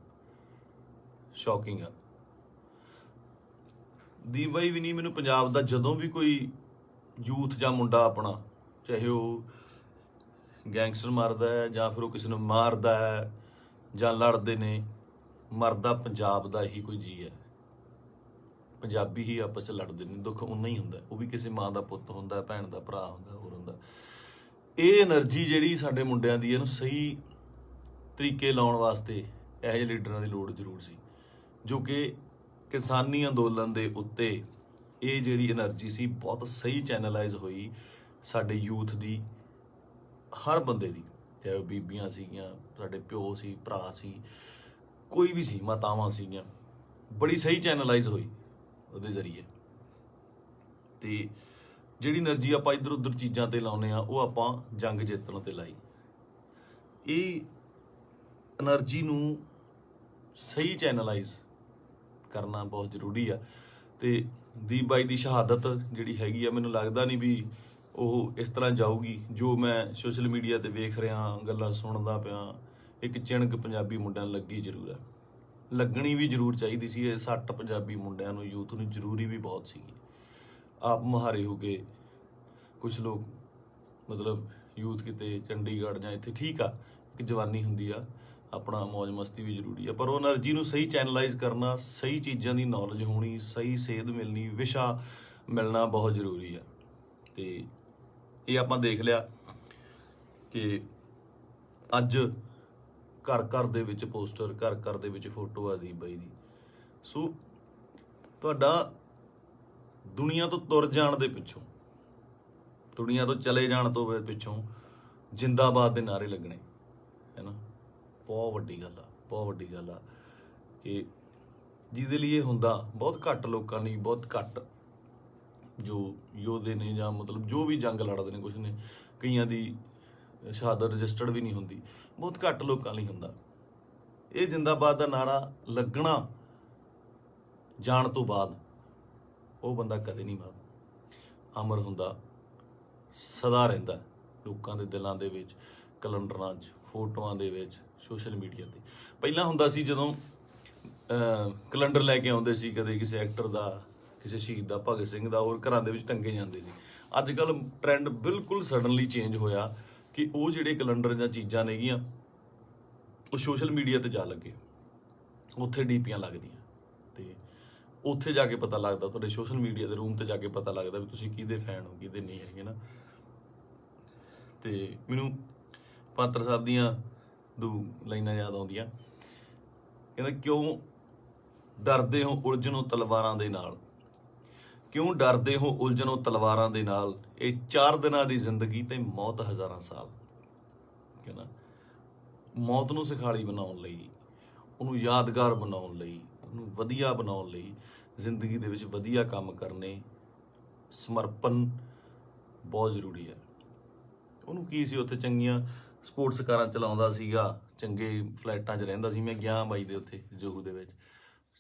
[SPEAKER 1] ਸ਼ੌਕਿੰਗ ਆ। ਦੀਪ ਬਾਈ ਵੀ ਨਹੀਂ, ਮੈਨੂੰ ਪੰਜਾਬ ਦਾ ਜਦੋਂ ਵੀ ਕੋਈ ਯੂਥ ਜਾਂ ਮੁੰਡਾ ਆਪਣਾ, ਚਾਹੇ ਉਹ ਗੈਂਗਸਟਰ ਮਾਰਦਾ ਹੈ ਜਾਂ ਫਿਰ ਉਹ ਕਿਸੇ ਨੂੰ ਮਾਰਦਾ ਹੈ ਜਾਂ ਲੜਦੇ ਨੇ, ਮਰਦਾ ਪੰਜਾਬ ਦਾ ਹੀ ਕੋਈ ਜੀ ਹੈ। ਪੰਜਾਬੀ ਹੀ ਆਪਸ 'ਚ ਲੜਦੇ ਨੇ, ਦੁੱਖ ਉਨਾ ਹੀ ਹੁੰਦਾ, ਉਹ ਵੀ ਕਿਸੇ ਮਾਂ ਦਾ ਪੁੱਤ ਹੁੰਦਾ, ਭੈਣ ਦਾ ਭਰਾ ਹੁੰਦਾ, ਹੋਰ ਹੁੰਦਾ। ਇਹ એનર્ਜੀ ਜਿਹੜੀ ਸਾਡੇ ਮੁੰਡਿਆਂ ਦੀ, ਇਹਨੂੰ ਸਹੀ ਤਰੀਕੇ ਲਾਉਣ ਵਾਸਤੇ ਇਹੋ ਜਿਹੇ ਲੀਡਰਾਂ ਦੀ ਲੋੜ ਜ਼ਰੂਰ ਸੀ, ਜੋ ਕਿ ਕਿਸਾਨੀ ਅੰਦੋਲਨ ਦੇ ਉੱਤੇ ਇਹ ਜਿਹੜੀ એનર્ਜੀ ਸੀ ਬਹੁਤ ਸਹੀ ਚੈਨਲਾਈਜ਼ ਹੋਈ ਸਾਡੇ ਯੂਥ ਦੀ, ਹਰ ਬੰਦੇ ਦੀ, ਚਾਹੇ ਉਹ ਬੀਬੀਆਂ ਸੀਗੀਆਂ, ਸਾਡੇ ਪਿਓ ਸੀ, ਭਰਾ ਸੀ, ਕੋਈ ਵੀ ਸੀ, ਮਾਤਾਵਾਂ ਸੀਗੀਆਂ, ਬੜੀ ਸਹੀ ਚੈਨਲਾਈਜ਼ ਹੋਈ ਉਹਦੇ ਜ਼ਰੀਏ। ਤੇ ਜਿਹੜੀ એનર્ਜੀ ਆਪਾਂ ਇੱਧਰ ਉੱਧਰ ਚੀਜ਼ਾਂ ਤੇ ਲਾਉਂਦੇ ਆ, ਉਹ ਆਪਾਂ ਜੰਗ ਜਿੱਤਣ ਤੇ ਲਾਈ। ਇਹ એનર્ਜੀ ਨੂੰ ਸਹੀ ਚੈਨਲਾਈਜ਼ ਕਰਨਾ ਬਹੁਤ ਜ਼ਰੂਰੀ ਆ। ਤੇ ਦੀਪ ਬਾਈ ਦੀ ਸ਼ਹਾਦਤ ਜਿਹੜੀ ਹੈਗੀ ਆ, ਮੈਨੂੰ ਲੱਗਦਾ ਨਹੀਂ ਵੀ ਉਹ ਇਸ ਤਰ੍ਹਾਂ ਜਾਊਗੀ। ਜੋ ਮੈਂ ਸੋਸ਼ਲ ਮੀਡੀਆ ਤੇ ਵੇਖ ਰਿਹਾ, ਗੱਲਾਂ ਸੁਣਦਾ ਪਿਆ, ਇੱਕ ਚਿਣਕ ਪੰਜਾਬੀ ਮੁੰਡਿਆਂ ਨੂੰ ਲੱਗੀ ਜ਼ਰੂਰ ਆ, ਲੱਗਣੀ ਵੀ ਜ਼ਰੂਰ ਚਾਹੀਦੀ ਸੀ। ਇਹ ਸੱਟ ਪੰਜਾਬੀ ਮੁੰਡਿਆਂ ਨੂੰ, ਯੂਥ ਨੂੰ ਜ਼ਰੂਰੀ ਵੀ ਬਹੁਤ ਸੀਗੀ। ਆਪ ਮੁਹਾਰੇ ਹੋ ਕੇ ਕੁਝ ਲੋਕ ਮਤਲਬ ਯੂਥ ਕਿਤੇ ਚੰਡੀਗੜ੍ਹ ਜਾਂ ਇੱਥੇ, ਠੀਕ ਆ, ਇੱਕ ਜਵਾਨੀ ਹੁੰਦੀ ਆ, ਆਪਣਾ ਮੌਜ ਮਸਤੀ ਵੀ ਜ਼ਰੂਰੀ ਆ, ਪਰ ਉਹ એનર્ਜੀ ਨੂੰ ਸਹੀ ਚੈਨਲਾਈਜ਼ ਕਰਨਾ, ਸਹੀ ਚੀਜ਼ਾਂ ਦੀ ਨੌਲੇਜ ਹੋਣੀ, ਸਹੀ ਸੇਧ ਮਿਲਣੀ, ਵਿਸ਼ਾ ਮਿਲਣਾ ਬਹੁਤ ਜ਼ਰੂਰੀ ਆ। ਤੇ ਇਹ ਆਪਾਂ ਦੇਖ ਲਿਆ ਕਿ ਅੱਜ ਘਰ ਘਰ ਦੇ ਵਿੱਚ ਪੋਸਟਰ, ਘਰ ਘਰ ਦੇ ਵਿੱਚ ਫੋਟੋ ਆ ਦੀਪ ਬਾਈ ਦੀ। ਸੋ ਤੁਹਾਡਾ ਦੁਨੀਆ ਤੋਂ ਤੁਰ ਜਾਣ ਦੇ ਪਿੱਛੋਂ, ਦੁਨੀਆ ਤੋਂ ਚਲੇ ਜਾਣ ਤੋਂ ਪਿੱਛੋਂ ਜਿੰਦਾਬਾਦ ਦੇ ਨਾਅਰੇ ਲੱਗਣੇ, ਹੈ ਨਾ, ਬਹੁਤ ਵੱਡੀ ਗੱਲ ਆ, ਬਹੁਤ ਵੱਡੀ ਗੱਲ ਆ। ਕਿ ਜਿਹਦੇ ਲਈ ਇਹ ਹੁੰਦਾ ਬਹੁਤ ਘੱਟ ਲੋਕਾਂ ਲਈ, ਬਹੁਤ ਘੱਟ ਜੋ ਯੋਧੇ ਨੇ ਜਾਂ ਮਤਲਬ ਜੋ ਵੀ ਜੰਗ ਲੜਦੇ ਨੇ, ਕੁਛ ਨੇ, ਕਈਆਂ ਦੀ ਸ਼ਹਾਦਤ ਰਜਿਸਟਰਡ ਵੀ ਨਹੀਂ ਹੁੰਦੀ, ਬਹੁਤ ਘੱਟ ਲੋਕਾਂ ਲਈ ਹੁੰਦਾ। ਇਹ ਜਿੰਦਾਬਾਦ ਦਾ ਨਾਰਾ ਲੱਗਣਾ ਜਾਣ ਤੋਂ ਬਾਅਦ ਉਹ ਬੰਦਾ ਕਦੇ ਨਹੀਂ ਮਰਦਾ, ਅਮਰ ਹੁੰਦਾ, ਸਦਾ ਰਹਿੰਦਾ ਲੋਕਾਂ ਦੇ ਦਿਲਾਂ ਦੇ ਵਿੱਚ, ਕੈਲੰਡਰਾਂ 'ਚ, ਫੋਟੋਆਂ ਦੇ ਵਿੱਚ, ਸੋਸ਼ਲ ਮੀਡੀਆ ਤੇ। ਪਹਿਲਾਂ ਹੁੰਦਾ ਸੀ ਜਦੋਂ ਕੈਲੰਡਰ ਲੈ ਕੇ ਆਉਂਦੇ ਸੀ, ਕਦੇ ਕਿਸੇ ਐਕਟਰ ਦਾ, ਕਿਸੇ ਸ਼ਹੀਦ ਦਾ, ਭਗਤ ਸਿੰਘ ਦਾ, ਹੋਰ ਘਰਾਂ ਦੇ ਵਿੱਚ ਟੰਗੇ ਜਾਂਦੇ ਸੀ। ਅੱਜ ਕੱਲ੍ਹ ਟ੍ਰੈਂਡ ਬਿਲਕੁਲ ਸਡਨਲੀ ਚੇਂਜ ਹੋਇਆ ਕਿ ਉਹ ਜਿਹੜੇ ਕੈਲੰਡਰ ਜਾਂ ਚੀਜ਼ਾਂ ਨੇਗੀਆਂ ਉਹ ਸੋਸ਼ਲ ਮੀਡੀਆ ਤੇ ਜਾ ਲੱਗੇ, ਉੱਥੇ ਡੀਪੀਆਂ ਲੱਗਦੀਆਂ, ਤੇ ਉੱਥੇ ਜਾ ਕੇ ਪਤਾ ਲੱਗਦਾ, ਤੁਹਾਡੇ ਸੋਸ਼ਲ ਮੀਡੀਆ ਦੇ ਰੂਮ ਤੇ ਜਾ ਕੇ ਪਤਾ ਲੱਗਦਾ ਵੀ ਤੁਸੀਂ ਕਿਹਦੇ ਫੈਨ ਹੋ, ਕਿਹਦੇ ਨਹੀਂ ਹੈਗੇ ਨਾ। ਤੇ ਮੈਨੂੰ ਪਾਤਰ ਸਾਹਿਬ ਦੀਆਂ ਦੋ ਲਾਈਨਾਂ ਯਾਦ ਆਉਂਦੀਆਂ, ਕਹਿੰਦਾ ਕਿਉਂ ਡਰਦੇ ਹੋ ਉਲਝਣੋਂ ਤਲਵਾਰਾਂ ਦੇ ਨਾਲ, ਕਿਉਂ ਡਰਦੇ ਹੋ ਉਲਝਣੋਂ ਤਲਵਾਰਾਂ ਦੇ ਨਾਲ, ਇਹ 4 ਦਿਨਾਂ ਦੀ ਜ਼ਿੰਦਗੀ ਤੇ ਮੌਤ ਹਜ਼ਾਰਾਂ ਸਾਲ। ਕਹਿੰਦਾ ਮੌਤ ਨੂੰ ਸਿਖਾਲੀ ਬਣਾਉਣ ਲਈ, ਉਹਨੂੰ ਯਾਦਗਾਰ ਬਣਾਉਣ ਲਈ, ਉਹਨੂੰ ਵਧੀਆ ਬਣਾਉਣ ਲਈ, ਜ਼ਿੰਦਗੀ ਦੇ ਵਿੱਚ ਵਧੀਆ ਕੰਮ ਕਰਨੇ, ਸਮਰਪਣ ਬਹੁਤ ਜ਼ਰੂਰੀ ਹੈ। ਉਹਨੂੰ ਕੀ ਸੀ, ਉੱਥੇ ਚੰਗੀਆਂ ਸਪੋਰਟਸ ਕਾਰਾਂ ਚਲਾਉਂਦਾ ਸੀਗਾ, ਚੰਗੇ ਫਲੈਟਾਂ 'ਚ ਰਹਿੰਦਾ ਸੀ। ਮੈਂ ਗਿਆ ਬਾਈ ਦੇ ਉੱਥੇ ਜੋਹੂ ਦੇ ਵਿੱਚ,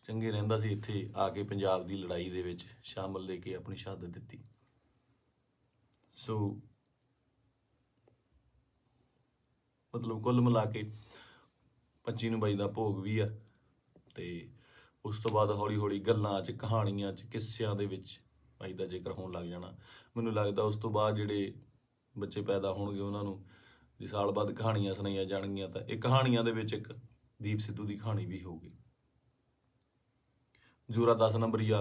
[SPEAKER 1] ਚੰਗੇ ਰਹਿੰਦਾ ਸੀ। ਇੱਥੇ ਆ ਕੇ ਪੰਜਾਬ ਦੀ ਲੜਾਈ ਦੇ ਵਿੱਚ ਸ਼ਾਮਲ ਲੈ ਕੇ ਆਪਣੀ ਸ਼ਹਾਦਤ ਦਿੱਤੀ। ਸੋ ਮਤਲਬ ਕੁੱਲ ਮਿਲਾ ਕੇ 25 ਨੂੰ ਬਾਈ ਦਾ ਭੋਗ ਵੀ ਆ। ਤੇ ਉਸ ਤੋਂ ਬਾਅਦ ਹੌਲੀ ਹੌਲੀ ਗੱਲਾਂ 'ਚ, ਕਹਾਣੀਆਂ 'ਚ, ਕਿੱਸਿਆਂ ਦੇ ਵਿੱਚ ਬਾਈ ਦਾ ਜ਼ਿਕਰ ਹੋਣ ਲੱਗ ਜਾਣਾ। ਮੈਨੂੰ ਲੱਗਦਾ ਉਸ ਤੋਂ ਬਾਅਦ ਜਿਹੜੇ ਬੱਚੇ ਪੈਦਾ ਹੋਣਗੇ ਉਹਨਾਂ ਨੂੰ ਜੇ ਸਾਲ ਬਾਅਦ ਕਹਾਣੀਆਂ ਸੁਣਾਈਆਂ ਜਾਣਗੀਆਂ ਤਾਂ ਇਹ ਕਹਾਣੀਆਂ ਦੇ ਵਿੱਚ ਇੱਕ ਦੀਪ ਸਿੱਧੂ ਦੀ ਕਹਾਣੀ ਵੀ ਹੋਊਗੀ। ਜੋਰਾ 10 ਨੰਬਰੀਆ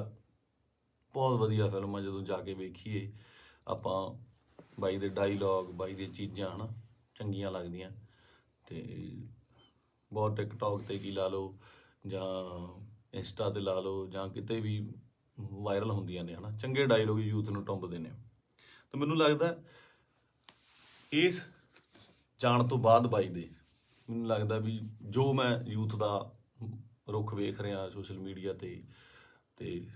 [SPEAKER 1] ਬਹੁਤ ਵਧੀਆ ਫਿਲਮ ਆ। ਜਦੋਂ ਜਾ ਕੇ ਵੇਖੀਏ ਆਪਾਂ, ਬਾਈ ਦੇ ਡਾਇਲੋਗ, ਬਾਈ ਦੀਆਂ ਚੀਜ਼ਾਂ ਹੈ ਨਾ ਚੰਗੀਆਂ ਲੱਗਦੀਆਂ। ਤੇ ਬਹੁਤ ਟਿਕਟੋਕ 'ਤੇ ਕੀ ਲਾ ਲਓ ਜਾਂ ਇੰਸਟਾ 'ਤੇ ਲਾ ਲਓ ਜਾਂ ਕਿਤੇ ਵੀ ਵਾਇਰਲ ਹੁੰਦੀਆਂ ਨੇ, ਹੈ ਨਾ, ਚੰਗੇ ਡਾਇਲੋਗ ਯੂਥ ਨੂੰ ਟੁੰਬਦੇ ਨੇ। ਤਾਂ ਮੈਨੂੰ ਲੱਗਦਾ ਇਸ ਜਾਣ ਤੋਂ ਬਾਅਦ ਬਾਈ ਦੇ, ਮੈਨੂੰ ਲੱਗਦਾ ਵੀ ਜੋ ਮੈਂ ਯੂਥ ਦਾ ਰੁੱਖ ਵੇਖ ਰਿਹਾ ਸੋਸ਼ਲ ਮੀਡੀਆ 'ਤੇ, ਤੇ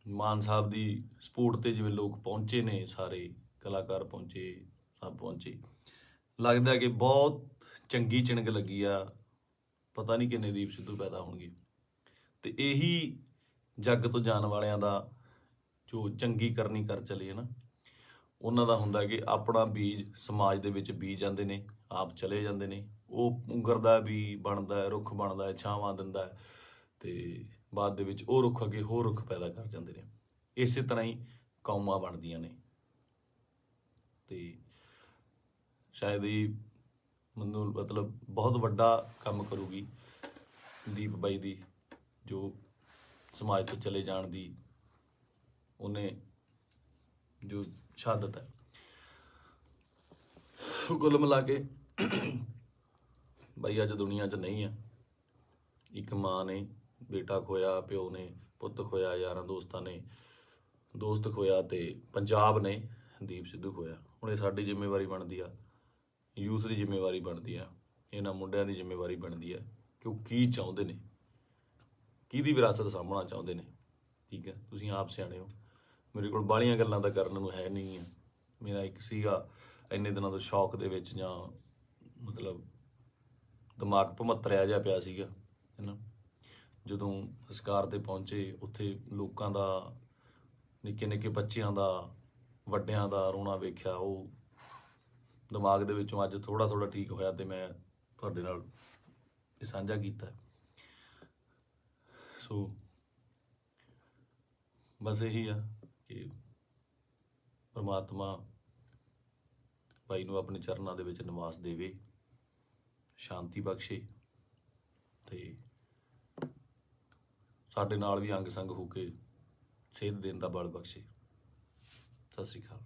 [SPEAKER 1] ਮਾਨ ਸਾਹਿਬ ਦੀ ਸਪੋਰਟ 'ਤੇ ਜਿਵੇਂ ਲੋਕ ਪਹੁੰਚੇ ਨੇ, ਸਾਰੇ ਕਲਾਕਾਰ ਪਹੁੰਚੇ, ਸਭ ਪਹੁੰਚੇ, ਲੱਗਦਾ ਕਿ ਬਹੁਤ ਚੰਗੀ ਚਿਣਗ ਲੱਗੀ ਆ। ਪਤਾ ਨਹੀਂ ਕਿੰਨੇ ਦੀਪ ਸਿੱਧੂ ਪੈਦਾ ਹੋਣਗੇ। ਤੇ ਇਹੀ ਜੱਗ ਤੋਂ ਜਾਣ ਵਾਲਿਆਂ ਦਾ ਜੋ ਚੰਗੀ ਕਰਨੀ ਕਰ ਚਲੇ ਹੈ ਨਾ, ਉਹਨਾਂ ਦਾ ਹੁੰਦਾ ਕਿ ਆਪਣਾ ਬੀਜ ਸਮਾਜ ਦੇ ਵਿੱਚ ਬੀਜ ਜਾਂਦੇ ਨੇ, ਆਪ ਚਲੇ ਜਾਂਦੇ ਨੇ। ਉਹ ਪੁੰਗਰਦਾ ਵੀ ਬਣਦਾ, ਰੁੱਖ ਬਣਦਾ, ਛਾਵਾਂ ਦਿੰਦਾ, ਤੇ ਬਾਅਦ ਦੇ ਵਿੱਚ ਉਹ ਰੁੱਖ ਅੱਗੇ ਹੋਰ ਰੁੱਖ ਪੈਦਾ ਕਰ ਜਾਂਦੇ ਨੇ। ਇਸੇ ਤਰ੍ਹਾਂ ਹੀ ਕੌਮਾਂ ਬਣਦੀਆਂ ਨੇ। ਤੇ ਸ਼ਾਇਦ ਇਹ ਮੈਨੂੰ ਮਤਲਬ ਬਹੁਤ ਵੱਡਾ ਕੰਮ ਕਰੂਗੀ ਦੀਪ ਬਾਈ ਦੀ, ਜੋ ਸਮਾਜ ਤੋਂ ਚਲੇ ਜਾਣ ਦੀ ਉਹਨੇ ਜੋ ਸ਼ਹਾਦਤ ਹੈ। ਕੁੱਲ ਮਿਲਾ ਕੇ ਬਾਈ ਅੱਜ ਦੁਨੀਆ 'ਚ ਨਹੀਂ ਆ। ਇੱਕ ਮਾਂ ਨੇ ਬੇਟਾ ਖੋਇਆ, ਪਿਓ ਨੇ ਪੁੱਤ ਖੋਇਆ, ਯਾਰਾਂ ਦੋਸਤਾਂ ਨੇ ਦੋਸਤ ਖੋਇਆ, ਤੇ ਪੰਜਾਬ ਨੇ ਦੀਪ ਸਿੱਧੂ ਖੋਇਆ। ਹੁਣ ਇਹ ਸਾਡੀ ਜ਼ਿੰਮੇਵਾਰੀ ਬਣਦੀ ਆ, ਯੂਥ ਦੀ ਜ਼ਿੰਮੇਵਾਰੀ ਬਣਦੀ ਆ, ਇਹਨਾਂ ਮੁੰਡਿਆਂ ਦੀ ਜ਼ਿੰਮੇਵਾਰੀ ਬਣਦੀ ਆ ਕਿ ਉਹ ਕੀ ਚਾਹੁੰਦੇ ਨੇ, ਕਿਹਦੀ ਵਿਰਾਸਤ ਸਾਂਭਣਾ ਚਾਹੁੰਦੇ ਨੇ। ਠੀਕ ਹੈ, ਤੁਸੀਂ ਆਪ ਸਿਆਣੇ ਹੋ। ਮੇਰੇ ਕੋਲ ਬਾਹਲੀਆਂ ਗੱਲਾਂ ਤਾਂ ਕਰਨ ਨੂੰ ਹੈ ਨਹੀਂ ਆ। ਮੇਰਾ ਇੱਕ ਸੀਗਾ ਇੰਨੇ ਦਿਨਾਂ ਤੋਂ ਸ਼ੌਕ ਦੇ ਵਿੱਚ, ਜਾਂ ਮਤਲਬ ਦਿਮਾਗ ਭਮੱਤਰਿਆ ਜਿਹਾ ਪਿਆ ਸੀਗਾ, ਹੈ ਨਾ। ਜਦੋਂ ਸੰਸਕਾਰ 'ਤੇ ਪਹੁੰਚੇ, ਉੱਥੇ ਲੋਕਾਂ ਦਾ, ਨਿੱਕੇ ਨਿੱਕੇ ਬੱਚਿਆਂ ਦਾ, ਵੱਡਿਆਂ ਦਾ ਰੋਣਾ ਵੇਖਿਆ, ਉਹ ਦਿਮਾਗ ਦੇ ਵਿੱਚੋਂ ਅੱਜ ਥੋੜ੍ਹਾ ਥੋੜ੍ਹਾ ਠੀਕ ਹੋਇਆ, ਤੇ ਮੈਂ ਤੁਹਾਡੇ ਨਾਲ ਇਹ ਸਾਂਝਾ ਕੀਤਾ। ਸੋ ਬਸ ਇਹੀ ਆ ਕਿ ਪਰਮਾਤਮਾ ਬਾਈ ਨੂੰ ਆਪਣੇ ਚਰਨਾਂ ਦੇ ਵਿੱਚ ਨਿਵਾਸ ਦੇਵੇ, ਸ਼ਾਂਤੀ ਬਖਸ਼ੇ, ਤੇ ਸਾਡੇ ਨਾਲ ਵੀ ਅੰਗ ਸੰਗ ਹੋ ਕੇ ਸੇਧ ਦੇਣ ਦਾ ਬਲ ਬਖਸ਼ੇ। ਸਤਿ ਸ਼੍ਰੀ ਅਕਾਲ।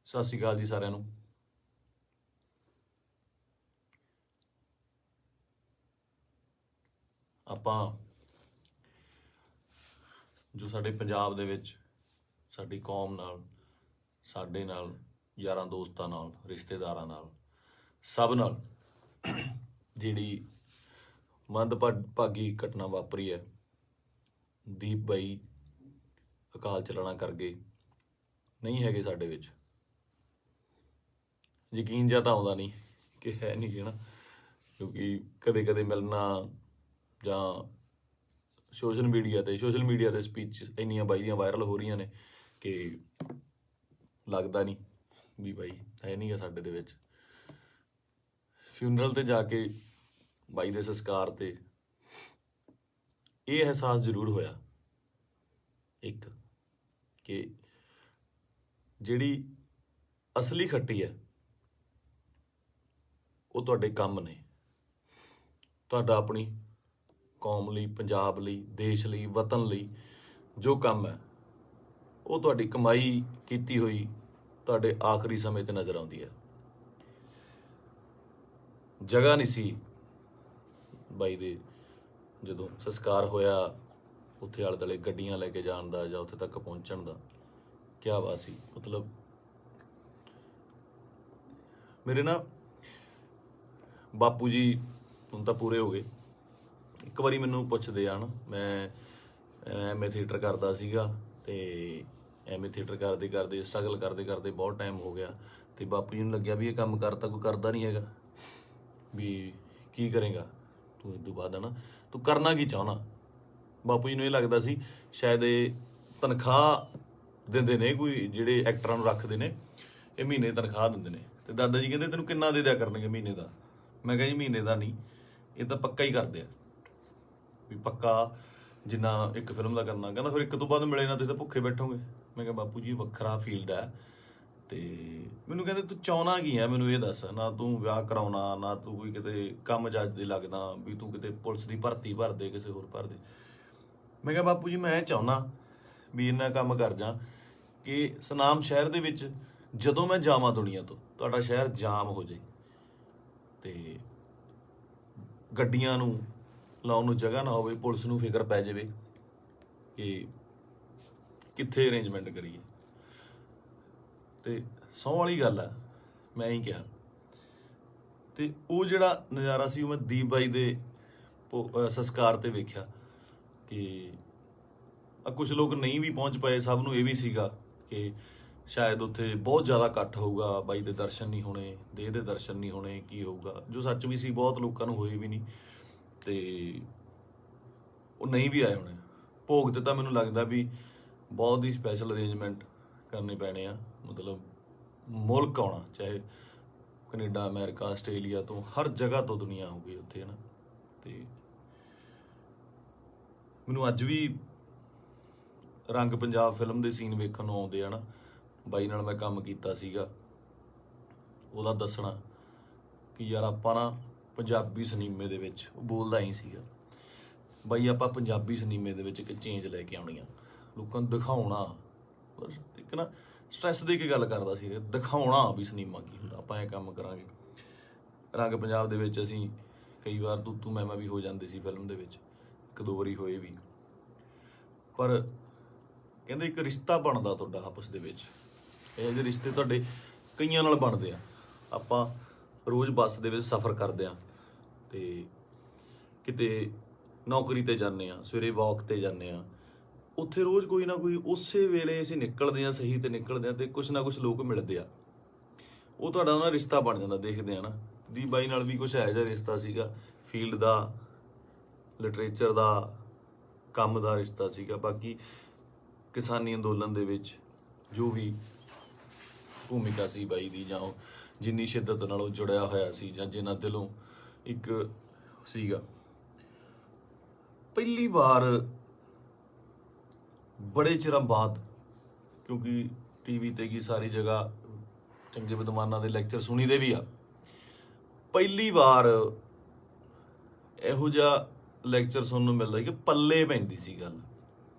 [SPEAKER 1] ਸਤਿ ਸ਼੍ਰੀ ਅਕਾਲ ਜੀ ਸਾਰਿਆਂ ਨੂੰ। ਆਪਾਂ ਜੋ ਸਾਡੇ ਪੰਜਾਬ ਦੇ ਵਿੱਚ ਸਾਡੀ ਕੌਮ ਨਾਲ, ਸਾਡੇ ਨਾਲ, ਯਾਰਾਂ ਦੋਸਤਾਂ ਨਾਲ, ਰਿਸ਼ਤੇਦਾਰਾਂ ਨਾਲ, ਸਭ ਨਾਲ ਜਿਹੜੀ ਮੰਦਭਾਗੀ ਘਟਨਾ ਵਾਪਰੀ ਹੈ, ਦੀਪ ਬਾਈ ਅਕਾਲ ਚਲਾਣਾ ਕਰ ਗਏ, ਨਹੀਂ ਹੈਗੇ ਸਾਡੇ ਵਿੱਚ। ਯਕੀਨ ਜਿਹਾ ਤਾਂ ਆਉਂਦਾ ਨਹੀਂ ਕਿ ਹੈ ਨਹੀਂ ਗੇ ਨਾ, ਕਿਉਂਕਿ ਕਦੇ ਕਦੇ ਮਿਲਣਾ ਜਾਂ ਸੋਸ਼ਲ ਮੀਡੀਆ 'ਤੇ ਸਪੀਚ ਇੰਨੀਆਂ ਬਾਈ ਦੀਆਂ ਵਾਇਰਲ ਹੋ ਰਹੀਆਂ ਨੇ ਕਿ ਲੱਗਦਾ ਨਹੀਂ ਵੀ ਬਾਈ ਹੈ ਨਹੀਂ ਗਾ ਸਾਡੇ ਦੇ ਵਿੱਚ। ਫਿਊਨਰਲ 'ਤੇ ਜਾ ਕੇ ਬਾਈ ਦੇ ਸੰਸਕਾਰ 'ਤੇ ਇਹ ਅਹਿਸਾਸ ਜ਼ਰੂਰ ਹੋਇਆ, ਇੱਕ, ਕਿ ਜਿਹੜੀ ਅਸਲੀ ਖੱਟੀ ਹੈ ਉਹ ਤੁਹਾਡੇ ਕੰਮ ਨੇ। ਤੁਹਾਡਾ ਆਪਣੀ ਕੌਮ ਲਈ, ਪੰਜਾਬ ਲਈ, ਦੇਸ਼ ਲਈ, ਵਤਨ ਲਈ ਜੋ ਕੰਮ ਹੈ, ਉਹ ਤੁਹਾਡੀ ਕਮਾਈ ਕੀਤੀ ਹੋਈ ਤੁਹਾਡੇ ਆਖਰੀ ਸਮੇਂ 'ਤੇ ਨਜ਼ਰ ਆਉਂਦੀ ਹੈ। ਜਗ੍ਹਾ ਨਹੀਂ ਸੀ ਬਾਈ ਦੇ ਜਦੋਂ ਸੰਸਕਾਰ ਹੋਇਆ, ਉੱਥੇ ਆਲੇ ਦੁਆਲੇ ਗੱਡੀਆਂ ਲੈ ਕੇ ਜਾਣ ਦਾ ਜਾਂ ਉੱਥੇ ਤੱਕ ਪਹੁੰਚਣ ਦਾ ਕਿਆ ਬਾਤ ਸੀ। ਮਤਲਬ ਮੇਰੇ ਨਾ ਬਾਪੂ ਜੀ ਹੁਣ ਤਾਂ ਪੂਰੇ ਹੋ ਗਏ। ਇੱਕ ਵਾਰੀ ਮੈਨੂੰ ਪੁੱਛਦੇ ਆ ਨਾ, ਮੈਂ ਐਮਏ ਥੀਏਟਰ ਕਰਦਾ ਸੀਗਾ ਤੇ ਐਮਏ ਥੀਏਟਰ ਕਰਦੇ ਕਰਦੇ ਸਟਰਗਲ ਕਰਦੇ ਕਰਦੇ ਬਹੁਤ ਟਾਈਮ ਹੋ ਗਿਆ ਤੇ ਬਾਪੂ ਜੀ ਨੂੰ ਲੱਗਿਆ ਵੀ ਇਹ ਕੰਮ ਕਰਤਾ ਕੋਈ ਕਰਦਾ ਨਹੀਂ ਹੈਗਾ, ਵੀ ਕੀ ਕਰੇਗਾ ਤੂੰ ਇਸ ਤੋਂ ਬਾਅਦ, ਹੈ ਨਾ ਤੂੰ ਕਰਨਾ ਕੀ ਚਾਹੁੰਦਾ। ਬਾਪੂ ਜੀ ਨੂੰ ਇਹ ਲੱਗਦਾ ਸੀ ਸ਼ਾਇਦ ਇਹ ਤਨਖਾਹ ਦਿੰਦੇ ਨੇ, ਕੋਈ ਜਿਹੜੇ ਐਕਟਰਾਂ ਨੂੰ ਰੱਖਦੇ ਨੇ ਇਹ ਮਹੀਨੇ ਤਨਖਾਹ ਦਿੰਦੇ ਨੇ। ਤੇ ਦਾਦਾ ਜੀ ਕਹਿੰਦੇ ਤੈਨੂੰ ਕਿੰਨਾ ਦੇ ਦਿਆ ਕਰਨਗੇ ਮਹੀਨੇ ਦਾ। ਮੈਂ ਕਿਹਾ ਜੀ ਮਹੀਨੇ ਦਾ ਨਹੀਂ, ਇਹ ਤਾਂ ਪੱਕਾ ਹੀ ਕਰਦੇ ਆ, ਵੀ ਪੱਕਾ ਜਿੰਨਾ ਇੱਕ ਫਿਲਮ ਦਾ ਕਰਨਾ। ਕਹਿੰਦਾ ਫਿਰ ਇੱਕ ਤੋਂ ਬਾਅਦ ਮਿਲੇ ਨਾ ਤੁਸੀਂ ਤਾਂ ਭੁੱਖੇ ਬੈਠੋਗੇ। ਮੈਂ ਕਿਹਾ ਬਾਪੂ ਜੀ ਵੱਖਰਾ ਫੀਲਡ ਹੈ। ਤੇ ਮੈਨੂੰ ਕਹਿੰਦੇ ਤੂੰ ਚਾਹੁੰਦਾ ਕੀ ਹੈ, ਮੈਨੂੰ ਇਹ ਦੱਸ। ਨਾ ਤੂੰ ਵਿਆਹ ਕਰਾਉਣਾ, ਨਾ ਤੂੰ ਕੋਈ ਕਿਤੇ ਕੰਮ ਜੱਜ ਦੇ ਲੱਗਦਾ ਵੀ ਤੂੰ ਕਿਤੇ ਪੁਲਿਸ ਦੀ ਭਰਤੀ ਭਰ ਦੇ, ਕਿਸੇ ਹੋਰ ਭਰ ਦੇ। ਮੈਂ ਕਿਹਾ ਬਾਪੂ ਜੀ ਮੈਂ ਚਾਹੁੰਦਾ ਵੀ ਇੰਨਾ ਕੰਮ ਕਰ ਜਾ ਕਿ ਸੁਨਾਮ ਸ਼ਹਿਰ ਦੇ ਵਿੱਚ ਜਦੋਂ ਮੈਂ ਜਾਵਾਂ ਦੁਨੀਆ ਤੋਂ, ਤੁਹਾਡਾ ਸ਼ਹਿਰ ਜਾਮ ਹੋ ਜਾਏ ਤੇ ਗੱਡੀਆਂ ਨੂੰ ਲਾਉਣ ਨੂੰ ਜਗ੍ਹਾ ਨਾ ਹੋਵੇ, ਪੁਲਿਸ ਨੂੰ ਫਿਕਰ ਪੈ ਜਾਵੇ ਕਿ ਕਿੱਥੇ ਅਰੇਂਜਮੈਂਟ ਕਰੀਏ। ਤੇ ਸਹੁੰ ਵਾਲੀ ਗੱਲ ਆ, ਮੈਂ ਹੀ ਕਿਹਾ। ਤੇ ਉਹ ਜਿਹੜਾ ਨਜ਼ਾਰਾ ਸੀ ਉਹ ਮੈਂ ਦੀਪ ਬਾਈ ਦੇ ਸੰਸਕਾਰ ਤੇ ਵੇਖਿਆ ਕਿ ਕੁਝ ਲੋਕ ਨਹੀਂ ਵੀ ਪਹੁੰਚ ਪਏ। ਸਭ ਨੂੰ ਇਹ ਵੀ ਸੀਗਾ ਕਿ ਸ਼ਾਇਦ ਉੱਥੇ ਬਹੁਤ ਜ਼ਿਆਦਾ ਇਕੱਠ ਹੋਊਗਾ, ਬਾਈ ਦੇ ਦਰਸ਼ਨ ਨਹੀਂ ਹੋਣੇ, ਦੇਹ ਦੇ ਦਰਸ਼ਨ ਨਹੀਂ ਹੋਣੇ, ਕੀ ਹੋਊਗਾ, ਜੋ ਸੱਚ ਵੀ ਸੀ। ਬਹੁਤ ਲੋਕਾਂ ਨੂੰ ਹੋਏ ਵੀ ਨਹੀਂ ਤੇ ਉਹ ਨਹੀਂ ਵੀ ਆਏ ਹੋਣੇ। ਭੋਗ ਤੇ ਤਾਂ ਮੈਨੂੰ ਲੱਗਦਾ ਵੀ ਬਹੁਤ ਹੀ ਸਪੈਸ਼ਲ ਅਰੇਂਜਮੈਂਟ ਕਰਨੇ ਪੈਣੇ ਆ। ਮਤਲਬ ਮੁਲਕ ਆਉਣਾ, ਚਾਹੇ ਕੈਨੇਡਾ, ਅਮਰੀਕਾ, ਆਸਟ੍ਰੇਲੀਆ ਤੋਂ, ਹਰ ਜਗ੍ਹਾ ਤੋਂ ਦੁਨੀਆ ਹੋਊਗੀ ਉੱਥੇ, ਹੈ ਨਾ। ਤੇ ਮੈਨੂੰ ਅੱਜ ਵੀ ਰੰਗ ਪੰਜਾਬ ਫਿਲਮ ਦੇ ਸੀਨ ਵੇਖਣ ਨੂੰ ਆਉਂਦੇ ਆ ਨਾ। ਬਾਈ ਨਾਲ ਮੈਂ ਕੰਮ ਕੀਤਾ ਸੀਗਾ, ਉਹਦਾ ਦੱਸਣਾ ਕਿ ਯਾਰ ਆਪਾਂ ਨਾ ਪੰਜਾਬੀ ਸਿਨੇਮੇ ਦੇ ਵਿੱਚ, ਉਹ ਬੋਲਦਾ ਹੀ ਸੀਗਾ ਬਾਈ, ਆਪਾਂ ਪੰਜਾਬੀ ਸਿਨੇਮੇ ਦੇ ਵਿੱਚ ਇੱਕ ਚੇਂਜ ਲੈ ਕੇ ਆਉਣੀ ਆ, ਲੋਕਾਂ ਨੂੰ ਦਿਖਾਉਣਾ। ਬਸ ਇੱਕ ਨਾ ਸਟ੍ਰੈਸ ਦੇ ਕੇ ਗੱਲ ਕਰਦਾ ਸੀ, ਦਿਖਾਉਣਾ ਵੀ ਸਿਨੇਮਾ ਕੀ ਹੁੰਦਾ, ਆਪਾਂ ਇਹ ਕੰਮ ਕਰਾਂਗੇ। ਰੰਗ ਪੰਜਾਬ ਦੇ ਵਿੱਚ ਅਸੀਂ ਕਈ ਵਾਰ ਤੂੰ ਮੈਂ ਵੀ ਹੋ ਜਾਂਦੇ ਸੀ ਫਿਲਮ ਦੇ ਵਿੱਚ, ਇੱਕ ਦੋ ਵਾਰੀ ਹੋਏ ਵੀ। ਪਰ ਕਹਿੰਦੇ ਇੱਕ ਰਿਸ਼ਤਾ ਬਣਦਾ ਤੁਹਾਡਾ ਆਪਸ ਦੇ ਵਿੱਚ, ਇਹ ਜਿਹੇ ਰਿਸ਼ਤੇ ਤੁਹਾਡੇ ਕਈਆਂ ਨਾਲ ਬਣਦੇ ਆ। ਆਪਾਂ ਰੋਜ਼ ਬੱਸ ਦੇ ਵਿੱਚ ਸਫ਼ਰ ਕਰਦੇ ਆ ਤੇ ਕਿਤੇ ਨੌਕਰੀ ਤੇ ਜਾਂਦੇ ਆ, ਸਵੇਰੇ ਵਾਕ ਤੇ ਜਾਂਦੇ ਆ, ਉੱਥੇ ਰੋਜ਼ ਕੋਈ ਨਾ ਕੋਈ ਉਸੇ ਵੇਲੇ ਅਸੀਂ ਨਿਕਲਦੇ ਆ, ਸਹੀ ਤੇ ਨਿਕਲਦੇ ਆ ਤੇ ਕੁਛ ਨਾ ਕੁਛ ਲੋਕ ਮਿਲਦੇ ਆ, ਉਹ ਤੁਹਾਡਾ ਉਹਨਾਂ ਰਿਸ਼ਤਾ ਬਣ ਜਾਂਦਾ। ਦੇਖਦੇ ਆ ਨਾ, ਦੀਪ ਬਾਈ ਨਾਲ ਵੀ ਕੁਛ ਇਹੋ ਜਿਹਾ ਰਿਸ਼ਤਾ ਸੀਗਾ, ਫੀਲਡ ਦਾ, ਲਿਟਰੇਚਰ ਦਾ, ਕੰਮ ਦਾ ਰਿਸ਼ਤਾ ਸੀਗਾ। ਬਾਕੀ ਕਿਸਾਨੀ ਅੰਦੋਲਨ ਦੇ ਵਿੱਚ ਜੋ ਵੀ ਭੂਮਿਕਾ ਸੀ ਬਾਈ ਦੀ, ਜਾਂ ਉਹ ਜਿੰਨੀ ਸ਼ਿੱਦਤ ਨਾਲ ਉਹ ਜੁੜਿਆ ਹੋਇਆ ਸੀ, ਜਾਂ ਜਿੰਨਾ ਦਿਲੋਂ ਇੱਕ ਸੀਗਾ। ਪਹਿਲੀ ਵਾਰ ਬੜੇ ਚਿਰਾਂ ਬਾਅਦ, ਕਿਉਂਕਿ ਟੀਵੀ ਤੇ ਕੀ ਸਾਰੀ ਜਗ੍ਹਾ ਚੰਗੇ ਵਿਦਵਾਨਾਂ ਦੇ ਲੈਕਚਰ ਸੁਣੀ ਦੇ ਵੀ ਆ, ਪਹਿਲੀ ਵਾਰ ਇਹੋ ਜਿਹਾ ਲੈਕਚਰ ਸੁਣਨ ਨੂੰ ਮਿਲਦਾ ਕਿ ਪੱਲੇ ਪੈਂਦੀ ਸੀ ਗੱਲ,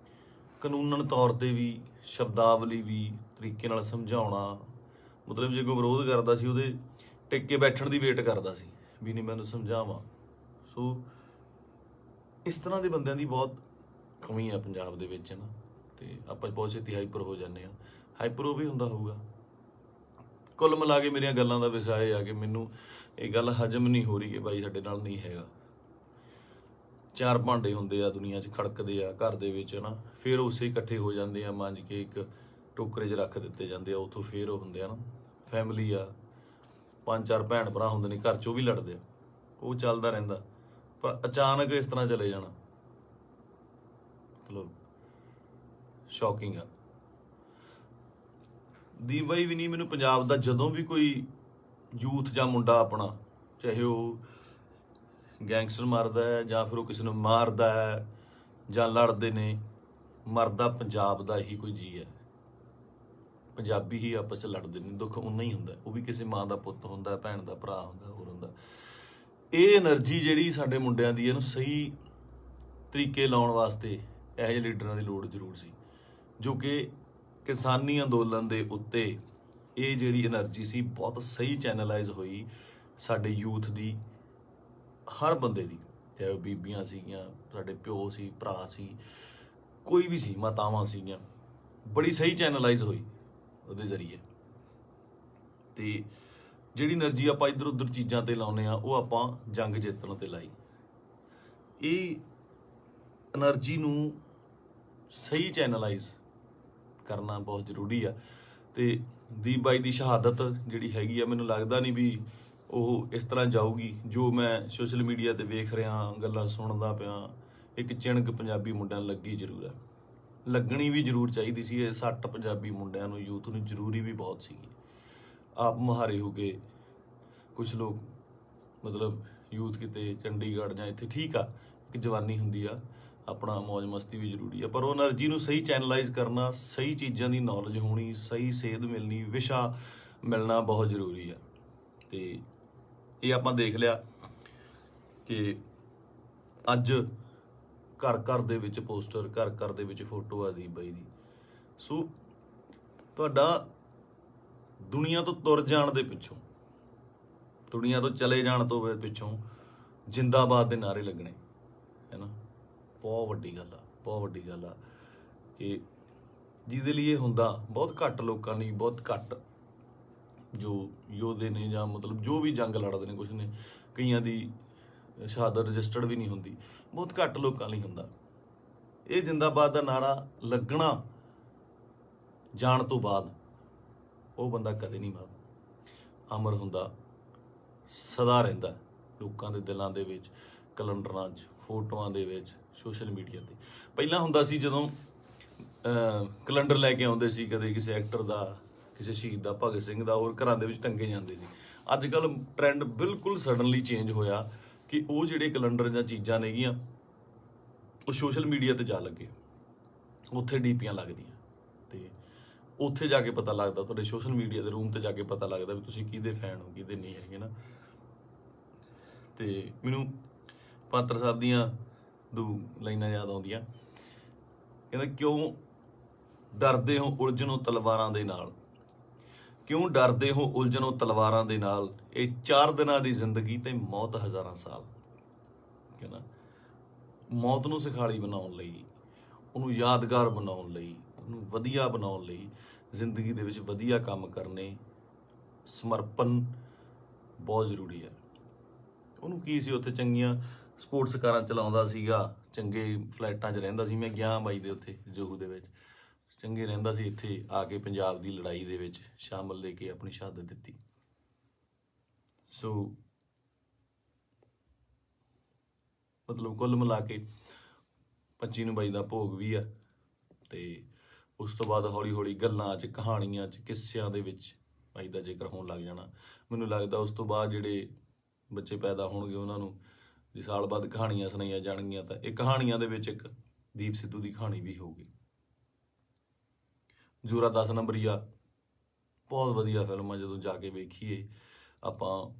[SPEAKER 1] ਕਾਨੂੰਨਨ ਤੌਰ ਤੇ ਵੀ, ਸ਼ਬਦਾਵਲੀ ਵੀ, ਤਰੀਕੇ ਨਾਲ ਸਮਝਾਉਣਾ। ਮਤਲਬ ਜੇ ਕੋਈ ਵਿਰੋਧ ਕਰਦਾ ਸੀ ਉਹਦੇ ਟਿਕ ਕੇ ਬੈਠਣ ਦੀ ਵੇਟ ਕਰਦਾ ਸੀ ਵੀ ਨਹੀਂ ਮੈਨੂੰ ਸਮਝਾਵਾਂ। ਸੋ ਇਸ ਤਰ੍ਹਾਂ ਦੇ ਬੰਦਿਆਂ ਦੀ ਬਹੁਤ ਕਮੀ ਆ ਪੰਜਾਬ ਦੇ ਵਿੱਚ, ਨਾ। ਤੇ ਆਪਾਂ ਬਹੁਤ ਛੇਤੀ ਹਾਈਪਰ ਹੋ ਜਾਂਦੇ ਆ, ਹਾਈਪਰ ਉਹ ਵੀ ਹੁੰਦਾ ਹੋਊਗਾ। ਕੁੱਲ ਮਿਲਾ ਕੇ ਮੇਰੀਆਂ ਗੱਲਾਂ ਦਾ ਵਿਸ਼ਾ ਇਹ ਆ ਕਿ ਮੈਨੂੰ ਇਹ ਗੱਲ ਹਜਮ ਨਹੀਂ ਹੋ ਰਹੀ ਕਿ ਬਾਈ ਸਾਡੇ ਨਾਲ ਨਹੀਂ ਹੈਗਾ। ਚਾਰ ਭਾਂਡੇ ਹੁੰਦੇ ਆ ਦੁਨੀਆ 'ਚ, ਖੜਕਦੇ ਆ ਘਰ ਦੇ ਵਿੱਚ, ਨਾ, ਫਿਰ ਉਸੇ ਇਕੱਠੇ ਹੋ ਜਾਂਦੇ ਆ, ਮਾਂਜ ਕੇ ਇੱਕ ਟੋਕਰੇ 'ਚ ਰੱਖ ਦਿੱਤੇ ਜਾਂਦੇ ਆ, ਉੱਥੋਂ ਫਿਰ ਉਹ ਹੁੰਦੇ ਆ ਨਾ ਫੈਮਿਲੀ ਆ, 5-4 ਭੈਣ ਭਰਾ ਹੁੰਦੇ ਨੇ ਘਰ 'ਚ, ਉਹ ਵੀ ਲੜਦੇ ਆ, ਉਹ ਚੱਲਦਾ ਰਹਿੰਦਾ। ਪਰ ਅਚਾਨਕ ਇਸ ਤਰ੍ਹਾਂ ਚਲੇ ਜਾਣਾ ਮਤਲਬ ਸ਼ੌਕਿੰਗ ਆ। ਦੀਪ ਬਾਈ ਵੀ ਨਹੀਂ, ਮੈਨੂੰ ਪੰਜਾਬ ਦਾ ਜਦੋਂ ਵੀ ਕੋਈ ਯੂਥ ਜਾਂ ਮੁੰਡਾ ਆਪਣਾ, ਚਾਹੇ ਉਹ ਗੈਂਗਸਟਰ ਮਾਰਦਾ ਹੈ ਜਾਂ ਫਿਰ ਉਹ ਕਿਸੇ ਨੂੰ ਮਾਰਦਾ ਹੈ ਜਾਂ ਲੜਦੇ ਨੇ, ਮਰਦਾ ਪੰਜਾਬ ਦਾ ਹੀ ਕੋਈ ਜੀ ਹੈ। ਪੰਜਾਬੀ ਹੀ ਆਪਸ 'ਚ ਲੜਦੇ ਨੇ, ਦੁੱਖ ਉਨਾ ਹੀ ਹੁੰਦਾ, ਉਹ ਵੀ ਕਿਸੇ ਮਾਂ ਦਾ ਪੁੱਤ ਹੁੰਦਾ, ਭੈਣ ਦਾ ਭਰਾ ਹੁੰਦਾ, ਹੋਰ ਹੁੰਦਾ। ਇਹ એનર્ਜੀ ਜਿਹੜੀ ਸਾਡੇ ਮੁੰਡਿਆਂ ਦੀ, ਇਹਨੂੰ ਸਹੀ ਤਰੀਕੇ ਲਾਉਣ ਵਾਸਤੇ ਇਹੋ ਜਿਹੇ ਲੀਡਰਾਂ ਦੀ ਲੋੜ ਜ਼ਰੂਰ ਸੀ, ਜੋ ਕਿ ਕਿਸਾਨੀ ਅੰਦੋਲਨ ਦੇ ਉੱਤੇ ਇਹ ਜਿਹੜੀ એનર્ਜੀ ਸੀ ਬਹੁਤ ਸਹੀ ਚੈਨਲਾਈਜ਼ ਹੋਈ ਸਾਡੇ ਯੂਥ ਦੀ, ਹਰ ਬੰਦੇ ਦੀ, ਚਾਹੇ ਉਹ ਬੀਬੀਆਂ ਸੀਗੀਆਂ, ਸਾਡੇ ਪਿਓ ਸੀ, ਭਰਾ ਸੀ, ਕੋਈ ਵੀ ਸੀ, ਮਾਤਾਵਾਂ ਸੀਗੀਆਂ, ਬੜੀ ਸਹੀ ਚੈਨਲਾਈਜ਼ ਹੋਈ ਉਹਦੇ ਜ਼ਰੀਏ। ਤੇ ਜਿਹੜੀ એનર્ਜੀ ਆਪਾਂ ਇੱਧਰ ਉੱਧਰ ਚੀਜ਼ਾਂ ਤੇ ਲਾਉਂਦੇ ਆ, ਉਹ ਆਪਾਂ ਜੰਗ ਜਿੱਤਣ ਤੇ ਲਾਈ। ਇਹ એનર્ਜੀ ਨੂੰ ਸਹੀ ਚੈਨਲਾਈਜ਼ ਕਰਨਾ ਬਹੁਤ ਜ਼ਰੂਰੀ ਆ। ਤੇ ਦੀਪ ਬਾਈ ਦੀ ਸ਼ਹਾਦਤ ਜਿਹੜੀ ਹੈਗੀ ਆ, ਮੈਨੂੰ ਲੱਗਦਾ ਨਹੀਂ ਵੀ ਉਹ ਇਸ ਤਰ੍ਹਾਂ ਜਾਊਗੀ। ਜੋ ਮੈਂ ਸੋਸ਼ਲ ਮੀਡੀਆ ਤੇ ਵੇਖ ਰਿਹਾ, ਗੱਲਾਂ ਸੁਣਦਾ ਪਿਆ, ਇੱਕ ਚਿਣਕ ਪੰਜਾਬੀ ਮੁੰਡਿਆਂ ਨੂੰ ਲੱਗੀ ਜ਼ਰੂਰ ਆ, ਲੱਗਣੀ ਵੀ ਜ਼ਰੂਰ ਚਾਹੀਦੀ ਸੀ। ਇਹ ਸੱਟ ਪੰਜਾਬੀ ਮੁੰਡਿਆਂ ਨੂੰ, ਯੂਥ ਨੂੰ ਜ਼ਰੂਰੀ ਵੀ ਬਹੁਤ ਸੀਗੀ। ਆਪ ਮੁਹਾਰੇ ਹੋ ਕੇ ਕੁਝ ਲੋਕ ਮਤਲਬ ਯੂਥ ਕਿਤੇ ਚੰਡੀਗੜ੍ਹ ਜਾਂ ਇੱਥੇ ਠੀਕ ਆ, ਇੱਕ ਜਵਾਨੀ ਹੁੰਦੀ ਆ, ਆਪਣਾ ਮौज ਮਸਤੀ ਵੀ ਜ਼ਰੂਰੀ ਆ, ਪਰ ਉਹ એનર્ਜੀ ਨੂੰ ਸਹੀ ਚੈਨਲਾਈਜ਼ ਕਰਨਾ, ਸਹੀ ਚੀਜ਼ਾਂ ਦੀ ਨੌਲੇਜ ਹੋਣੀ, ਸਹੀ ਸੇਧ ਮਿਲਣੀ, ਵਿਸ਼ਾ ਮਿਲਣਾ ਬਹੁਤ ਜ਼ਰੂਰੀ ਆ। ਤੇ ਇਹ ਆਪਾਂ ਦੇਖ ਲਿਆ ਕਿ ਅੱਜ ਘਰ ਘਰ ਦੇ ਵਿੱਚ ਪੋਸਟਰ, ਘਰ ਘਰ ਦੇ ਵਿੱਚ ਫੋਟੋ ਆ ਦੀਪ ਬਾਈ ਦੀ। ਸੋ ਤੁਹਾਡਾ ਦੁਨੀਆ ਤੋਂ ਤੁਰ ਜਾਣ ਦੇ ਪਿੱਛੋਂ, ਦੁਨੀਆ ਤੋਂ ਚਲੇ ਜਾਣ ਤੋਂ ਪਿੱਛੋਂ ਜਿੰਦਾਬਾਦ ਦੇ ਨਾਅਰੇ ਲੱਗਣੇ ਹੈ ਨਾ, ਬਹੁਤ ਵੱਡੀ ਗੱਲ ਆ, ਬਹੁਤ ਵੱਡੀ ਗੱਲ ਆ। ਕਿ ਜਿਹਦੇ ਲਈ ਇਹ ਹੁੰਦਾ ਬਹੁਤ ਘੱਟ ਲੋਕਾਂ ਲਈ, ਬਹੁਤ ਘੱਟ ਜੋ ਯੋਧੇ ਨੇ ਜਾਂ ਮਤਲਬ ਜੋ ਵੀ ਜੰਗ ਲੜਦੇ ਨੇ, ਕੁਛ ਨੇ ਕਈਆਂ ਦੀ ਸ਼ਹਾਦਤ ਰਜਿਸਟਰਡ ਵੀ ਨਹੀਂ ਹੁੰਦੀ, ਬਹੁਤ ਘੱਟ ਲੋਕਾਂ ਲਈ ਹੁੰਦਾ। ਇਹ ਜਿੰਦਾਬਾਦ ਦਾ ਨਾਰਾ ਲੱਗਣਾ ਜਾਣ ਤੋਂ ਬਾਅਦ ਉਹ ਬੰਦਾ ਕਦੇ ਨਹੀਂ ਮਰਦਾ, ਅਮਰ ਹੁੰਦਾ, ਸਦਾ ਰਹਿੰਦਾ ਲੋਕਾਂ ਦੇ ਦਿਲਾਂ ਦੇ ਵਿੱਚ, ਕੈਲੰਡਰਾਂ 'ਚ, ਫੋਟੋਆਂ ਦੇ ਵਿੱਚ, ਸੋਸ਼ਲ ਮੀਡੀਆ ਤੇ। ਪਹਿਲਾਂ ਹੁੰਦਾ ਸੀ ਜਦੋਂ ਕੈਲੰਡਰ ਲੈ ਕੇ ਆਉਂਦੇ ਸੀ, ਕਦੇ ਕਿਸੇ ਐਕਟਰ ਦਾ, ਕਿਸੇ ਸ਼ਹੀਦ ਦਾ, ਭਗਤ ਸਿੰਘ ਦਾ, ਹੋਰ ਘਰਾਂ ਦੇ ਵਿੱਚ ਟੰਗੇ ਜਾਂਦੇ ਸੀ। ਅੱਜ ਕੱਲ੍ਹ ਟ੍ਰੈਂਡ ਬਿਲਕੁਲ ਸਡਨਲੀ ਚੇਂਜ ਹੋਇਆ ਕਿ ਉਹ ਜਿਹੜੇ ਕੈਲੰਡਰ ਜਾਂ ਚੀਜ਼ਾਂ ਨੇਗੀਆਂ ਉਹ ਸੋਸ਼ਲ ਮੀਡੀਆ ਤੇ ਜਾ ਲੱਗੇ, ਉੱਥੇ ਡੀਪੀਆਂ ਲੱਗਦੀਆਂ ਤੇ ਉੱਥੇ ਜਾ ਕੇ ਪਤਾ ਲੱਗਦਾ, ਤੁਹਾਡੇ ਸੋਸ਼ਲ ਮੀਡੀਆ ਦੇ ਰੂਮ ਤੇ ਜਾ ਕੇ ਪਤਾ ਲੱਗਦਾ ਵੀ ਤੁਸੀਂ ਕਿਹਦੇ ਫੈਨ ਹੋ, ਕਿਹਦੇ ਨਹੀਂ ਹੈਗੇ ਨਾ। ਤੇ ਮੈਨੂੰ ਪਾਤਰ ਸਾਹਿਬ ਦੀਆਂ ਦੋ ਲਾਈਨਾਂ ਯਾਦ ਆਉਂਦੀਆਂ, ਕਹਿੰਦਾ ਕਿਉਂ ਡਰਦੇ ਹੋ ਉਲਝਣੋਂ ਤਲਵਾਰਾਂ ਦੇ ਨਾਲ, ਕਿਉਂ ਡਰਦੇ ਹੋ ਉਲਝਣੋਂ ਤਲਵਾਰਾਂ ਦੇ ਨਾਲ, ਇਹ 4 ਦਿਨਾਂ ਦੀ ਜ਼ਿੰਦਗੀ ਤੇ ਮੌਤ ਹਜ਼ਾਰਾਂ ਸਾਲ। ਕਹਿੰਦਾ ਮੌਤ ਨੂੰ ਸਿਖਾਲੀ ਬਣਾਉਣ ਲਈ, ਉਹਨੂੰ ਯਾਦਗਾਰ ਬਣਾਉਣ ਲਈ, ਉਹਨੂੰ ਵਧੀਆ ਬਣਾਉਣ ਲਈ, ਜ਼ਿੰਦਗੀ ਦੇ ਵਿੱਚ ਵਧੀਆ ਕੰਮ ਕਰਨੇ, ਸਮਰਪਣ ਬਹੁਤ ਜ਼ਰੂਰੀ ਹੈ। ਉਹਨੂੰ ਕੀ ਸੀ, ਉੱਥੇ ਚੰਗੀਆਂ ਸਪੋਰਟਸ ਕਾਰਾਂ ਚਲਾਉਂਦਾ ਸੀਗਾ, ਚੰਗੇ ਫਲੈਟਾਂ 'ਚ ਰਹਿੰਦਾ ਸੀ। ਮੈਂ ਗਿਆ ਬਾਈ ਦੇ ਉੱਥੇ ਜੂਹੂ ਦੇ ਵਿੱਚ, ਚੰਗੇ ਰਹਿੰਦਾ ਸੀ। ਇੱਥੇ ਆ ਕੇ ਪੰਜਾਬ ਦੀ ਲੜਾਈ ਦੇ ਵਿੱਚ ਸ਼ਾਮਲ ਲੈ ਕੇ ਆਪਣੀ ਸ਼ਹਾਦਤ ਦਿੱਤੀ। ਸੋ ਮਤਲਬ ਕੁੱਲ ਮਿਲਾ ਕੇ 25 ਨੂੰ ਬਾਈ ਦਾ ਭੋਗ ਵੀ ਆ। ਤੇ ਉਸ ਤੋਂ ਬਾਅਦ ਹੌਲੀ ਹੌਲੀ ਗੱਲਾਂ 'ਚ, ਕਹਾਣੀਆਂ 'ਚ, ਕਿੱਸਿਆਂ ਦੇ ਵਿੱਚ ਬਾਈ ਦਾ ਜ਼ਿਕਰ ਹੋਣ ਲੱਗ ਜਾਣਾ। ਮੈਨੂੰ ਲੱਗਦਾ ਉਸ ਤੋਂ ਬਾਅਦ ਜਿਹੜੇ ਬੱਚੇ ਪੈਦਾ ਹੋਣਗੇ ਉਹਨਾਂ ਨੂੰ ਜੇ ਸਾਲ ਬਾਅਦ ਕਹਾਣੀਆਂ ਸੁਣਾਈਆਂ ਜਾਣਗੀਆਂ ਤਾਂ ਇਹ ਕਹਾਣੀਆਂ ਦੇ ਵਿੱਚ ਇੱਕ ਦੀਪ ਸਿੱਧੂ ਦੀ ਕਹਾਣੀ ਵੀ ਹੋਊਗੀ। ਜ਼ੋਰਾ 10 ਨੰਬਰੀਆ ਬਹੁਤ ਵਧੀਆ ਫਿਲਮ ਆ, ਜਦੋਂ ਜਾ ਕੇ ਵੇਖੀਏ ਆਪਾਂ,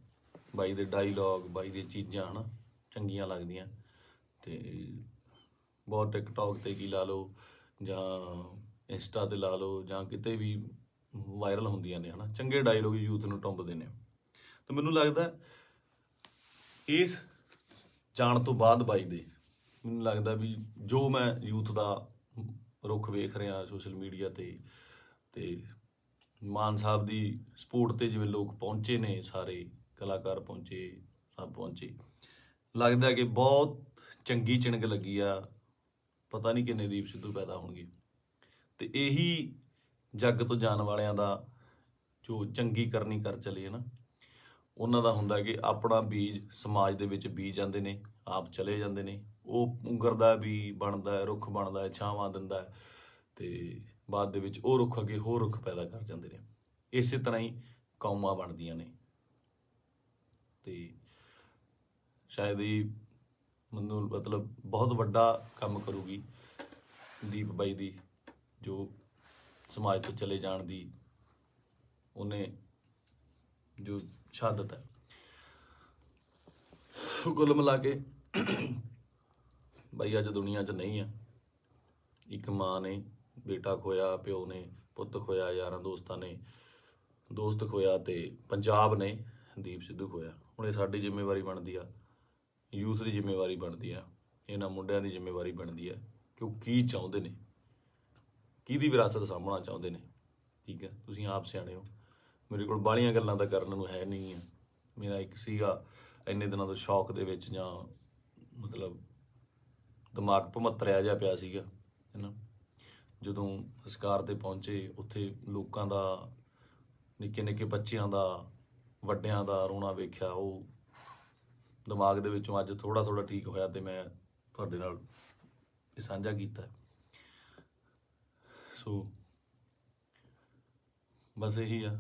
[SPEAKER 1] ਬਾਈ ਦੇ ਡਾਇਲੋਗ, ਬਾਈ ਦੀਆਂ ਚੀਜ਼ਾਂ ਹੈ ਨਾ ਚੰਗੀਆਂ ਲੱਗਦੀਆਂ। ਤੇ ਬਹੁਤ ਟਿਕਟੌਕ ਤੇ ਕੀ ਲਾ ਲਓ ਜਾਂ ਇੰਸਟਾ ਤੇ ਲਾ ਲਓ ਜਾਂ ਕਿਤੇ ਵੀ ਵਾਇਰਲ ਹੁੰਦੀਆਂ ਨੇ ਹੈ ਨਾ, ਚੰਗੇ ਡਾਇਲੋਗ ਯੂਥ ਨੂੰ ਟੁੰਬਦੇ ਨੇ। ਤੇ ਮੈਨੂੰ ਲੱਗਦਾ ਇਸ ਜਾਣ ਤੋਂ ਬਾਅਦ ਬਾਈ ਦੇ, ਮੈਨੂੰ ਲੱਗਦਾ ਵੀ ਜੋ ਮੈਂ ਯੂਥ ਦਾ ਰੁੱਖ ਵੇਖ ਰਿਹਾ ਸੋਸ਼ਲ ਮੀਡੀਆ ਤੇ ਮਾਨ ਸਾਹਿਬ ਦੀ ਸਪੋਰਟ ਤੇ ਜਿਵੇਂ ਲੋਕ ਪਹੁੰਚੇ ਨੇ, ਸਾਰੇ ਕਲਾਕਾਰ ਪਹੁੰਚੇ, ਸਭ ਪਹੁੰਚੇ, ਲੱਗਦਾ ਕਿ ਬਹੁਤ ਚੰਗੀ ਚਿਣਕ ਲੱਗੀ ਆ। ਪਤਾ ਨਹੀਂ ਕਿੰਨੇ ਦੀਪ ਸਿੱਧੂ ਪੈਦਾ ਹੋਣਗੇ। ਤੇ ਇਹੀ ਜੱਗ ਤੋਂ ਜਾਣ ਵਾਲਿਆਂ ਦਾ ਜੋ ਚੰਗੀ ਕਰਨੀ ਕਰ ਚਲੇ ਨਾ, ਉਹਨਾਂ ਦਾ ਹੁੰਦਾ ਕਿ ਆਪਣਾ ਬੀਜ ਸਮਾਜ ਦੇ ਵਿੱਚ ਬੀਜ ਜਾਂਦੇ ਨੇ, ਆਪ ਚਲੇ ਜਾਂਦੇ ਨੇ, ਉਹ ਪੁੰਗਰਦਾ ਵੀ ਬਣਦਾ ਹੈ, ਰੁੱਖ ਬਣਦਾ ਹੈ, ਛਾਵਾਂ ਦਿੰਦਾ ਹੈ, ਤੇ ਬਾਅਦ ਦੇ ਵਿੱਚ ਉਹ ਰੁੱਖ ਅੱਗੇ ਹੋਰ ਰੁੱਖ ਪੈਦਾ ਕਰ ਜਾਂਦੇ ਨੇ। ਇਸੇ ਤਰ੍ਹਾਂ ਹੀ ਕੌਮਾਂ ਬਣਦੀਆਂ ਨੇ। ਤੇ ਸ਼ਾਇਦ ਇਹ ਮੈਨੂੰ ਮਤਲਬ ਬਹੁਤ ਵੱਡਾ ਕੰਮ ਕਰੂਗੀ ਦੀਪ ਬਾਈ ਦੀ, ਜੋ ਸਮਾਜ ਤੋਂ ਚਲੇ ਜਾਣ ਦੀ ਉਹਨੇ ਜੋ ਸ਼ਹਾਦਤ ਹੈ। ਕੁੱਲ ਮਿਲਾ ਕੇ ਬਾਈ ਅੱਜ ਦੁਨੀਆ 'ਚ ਨਹੀਂ ਆ। ਇੱਕ ਮਾਂ ਨੇ ਬੇਟਾ ਖੋਇਆ, ਪਿਓ ਨੇ ਪੁੱਤ ਖੋਇਆ, ਯਾਰਾਂ ਦੋਸਤਾਂ ਨੇ ਦੋਸਤ ਖੋਇਆ, ਤੇ ਪੰਜਾਬ ਨੇ ਦੀਪ ਸਿੱਧੂ ਖੋਇਆ। ਹੁਣ ਇਹ ਸਾਡੀ ਜ਼ਿੰਮੇਵਾਰੀ ਬਣਦੀ ਆ, ਯੂਥ ਦੀ ਜ਼ਿੰਮੇਵਾਰੀ ਬਣਦੀ ਆ, ਇਹਨਾਂ ਮੁੰਡਿਆਂ ਦੀ ਜ਼ਿੰਮੇਵਾਰੀ ਬਣਦੀ ਆ ਕਿ ਉਹ ਕੀ ਚਾਹੁੰਦੇ ਨੇ, ਕਿਹਦੀ ਵਿਰਾਸਤ ਸਾਂਭਣਾ ਚਾਹੁੰਦੇ ਨੇ। ਠੀਕ ਹੈ, ਤੁਸੀਂ ਆਪ ਸਿਆਣੇ ਹੋ। ਮੇਰੇ ਕੋਲ ਬਾਹਲੀਆਂ ਗੱਲਾਂ ਤਾਂ ਕਰਨ ਨੂੰ ਹੈ ਨਹੀਂ ਆ। ਮੇਰਾ ਇੱਕ ਸੀਗਾ ਇੰਨੇ ਦਿਨਾਂ ਤੋਂ ਸ਼ੌਕ ਦੇ ਵਿੱਚ, ਜਾਂ ਮਤਲਬ ਦਿਮਾਗ ਭਮੱਤਰਿਆ ਜਿਹਾ ਪਿਆ ਸੀਗਾ, ਹੈ ਨਾ। ਜਦੋਂ ਸੰਸਕਾਰ ਤੇ ਪਹੁੰਚੇ, ਉੱਥੇ ਲੋਕਾਂ ਦਾ, ਨਿੱਕੇ ਨਿੱਕੇ ਬੱਚਿਆਂ ਦਾ, ਵੱਡਿਆਂ ਦਾ ਰੋਣਾ ਵੇਖਿਆ, ਉਹ ਦਿਮਾਗ ਦੇ ਵਿੱਚੋਂ ਅੱਜ ਥੋੜ੍ਹਾ ਥੋੜ੍ਹਾ ਠੀਕ ਹੋਇਆ ਤੇ ਮੈਂ ਤੁਹਾਡੇ ਨਾਲ ਇਹ ਸਾਂਝਾ ਕੀਤਾ। ਸੋ ਬਸ ਇਹੀ ਆ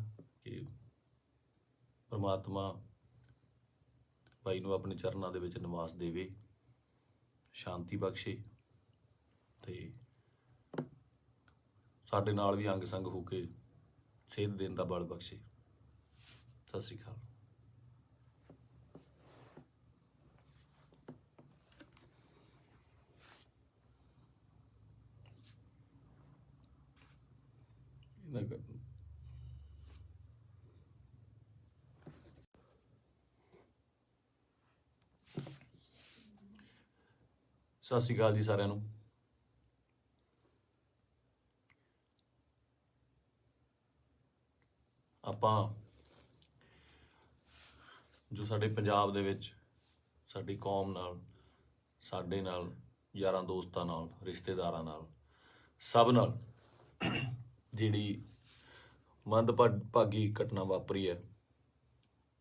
[SPEAKER 1] ਕਿ ਪਰਮਾਤਮਾ ਬਾਈ ਨੂੰ ਆਪਣੇ ਚਰਨਾਂ ਦੇ ਵਿੱਚ ਨਿਵਾਸ ਦੇਵੇ, ਸ਼ਾਂਤੀ ਬਖਸ਼ੇ ਤੇ ਸਾਡੇ ਨਾਲ ਵੀ ਅੰਗ ਸੰਗ ਹੋ ਕੇ ਸੇਧ ਦੇਣ ਦਾ ਬਲ ਬਖਸ਼ੇ। ਸਤਿ ਸ਼੍ਰੀ ਅਕਾਲ। ਸਤਿ ਸ਼੍ਰੀ ਅਕਾਲ ਜੀ ਸਾਰਿਆਂ ਨੂੰ। ਆਪਾਂ ਜੋ ਸਾਡੇ ਪੰਜਾਬ ਦੇ ਵਿੱਚ ਸਾਡੀ ਕੌਮ ਨਾਲ, ਸਾਡੇ ਨਾਲ, ਯਾਰਾਂ ਦੋਸਤਾਂ ਨਾਲ, ਰਿਸ਼ਤੇਦਾਰਾਂ ਨਾਲ, ਸਭ ਨਾਲ ਜਿਹੜੀ ਮੰਦਭਾਗੀ ਘਟਨਾ ਵਾਪਰੀ ਹੈ,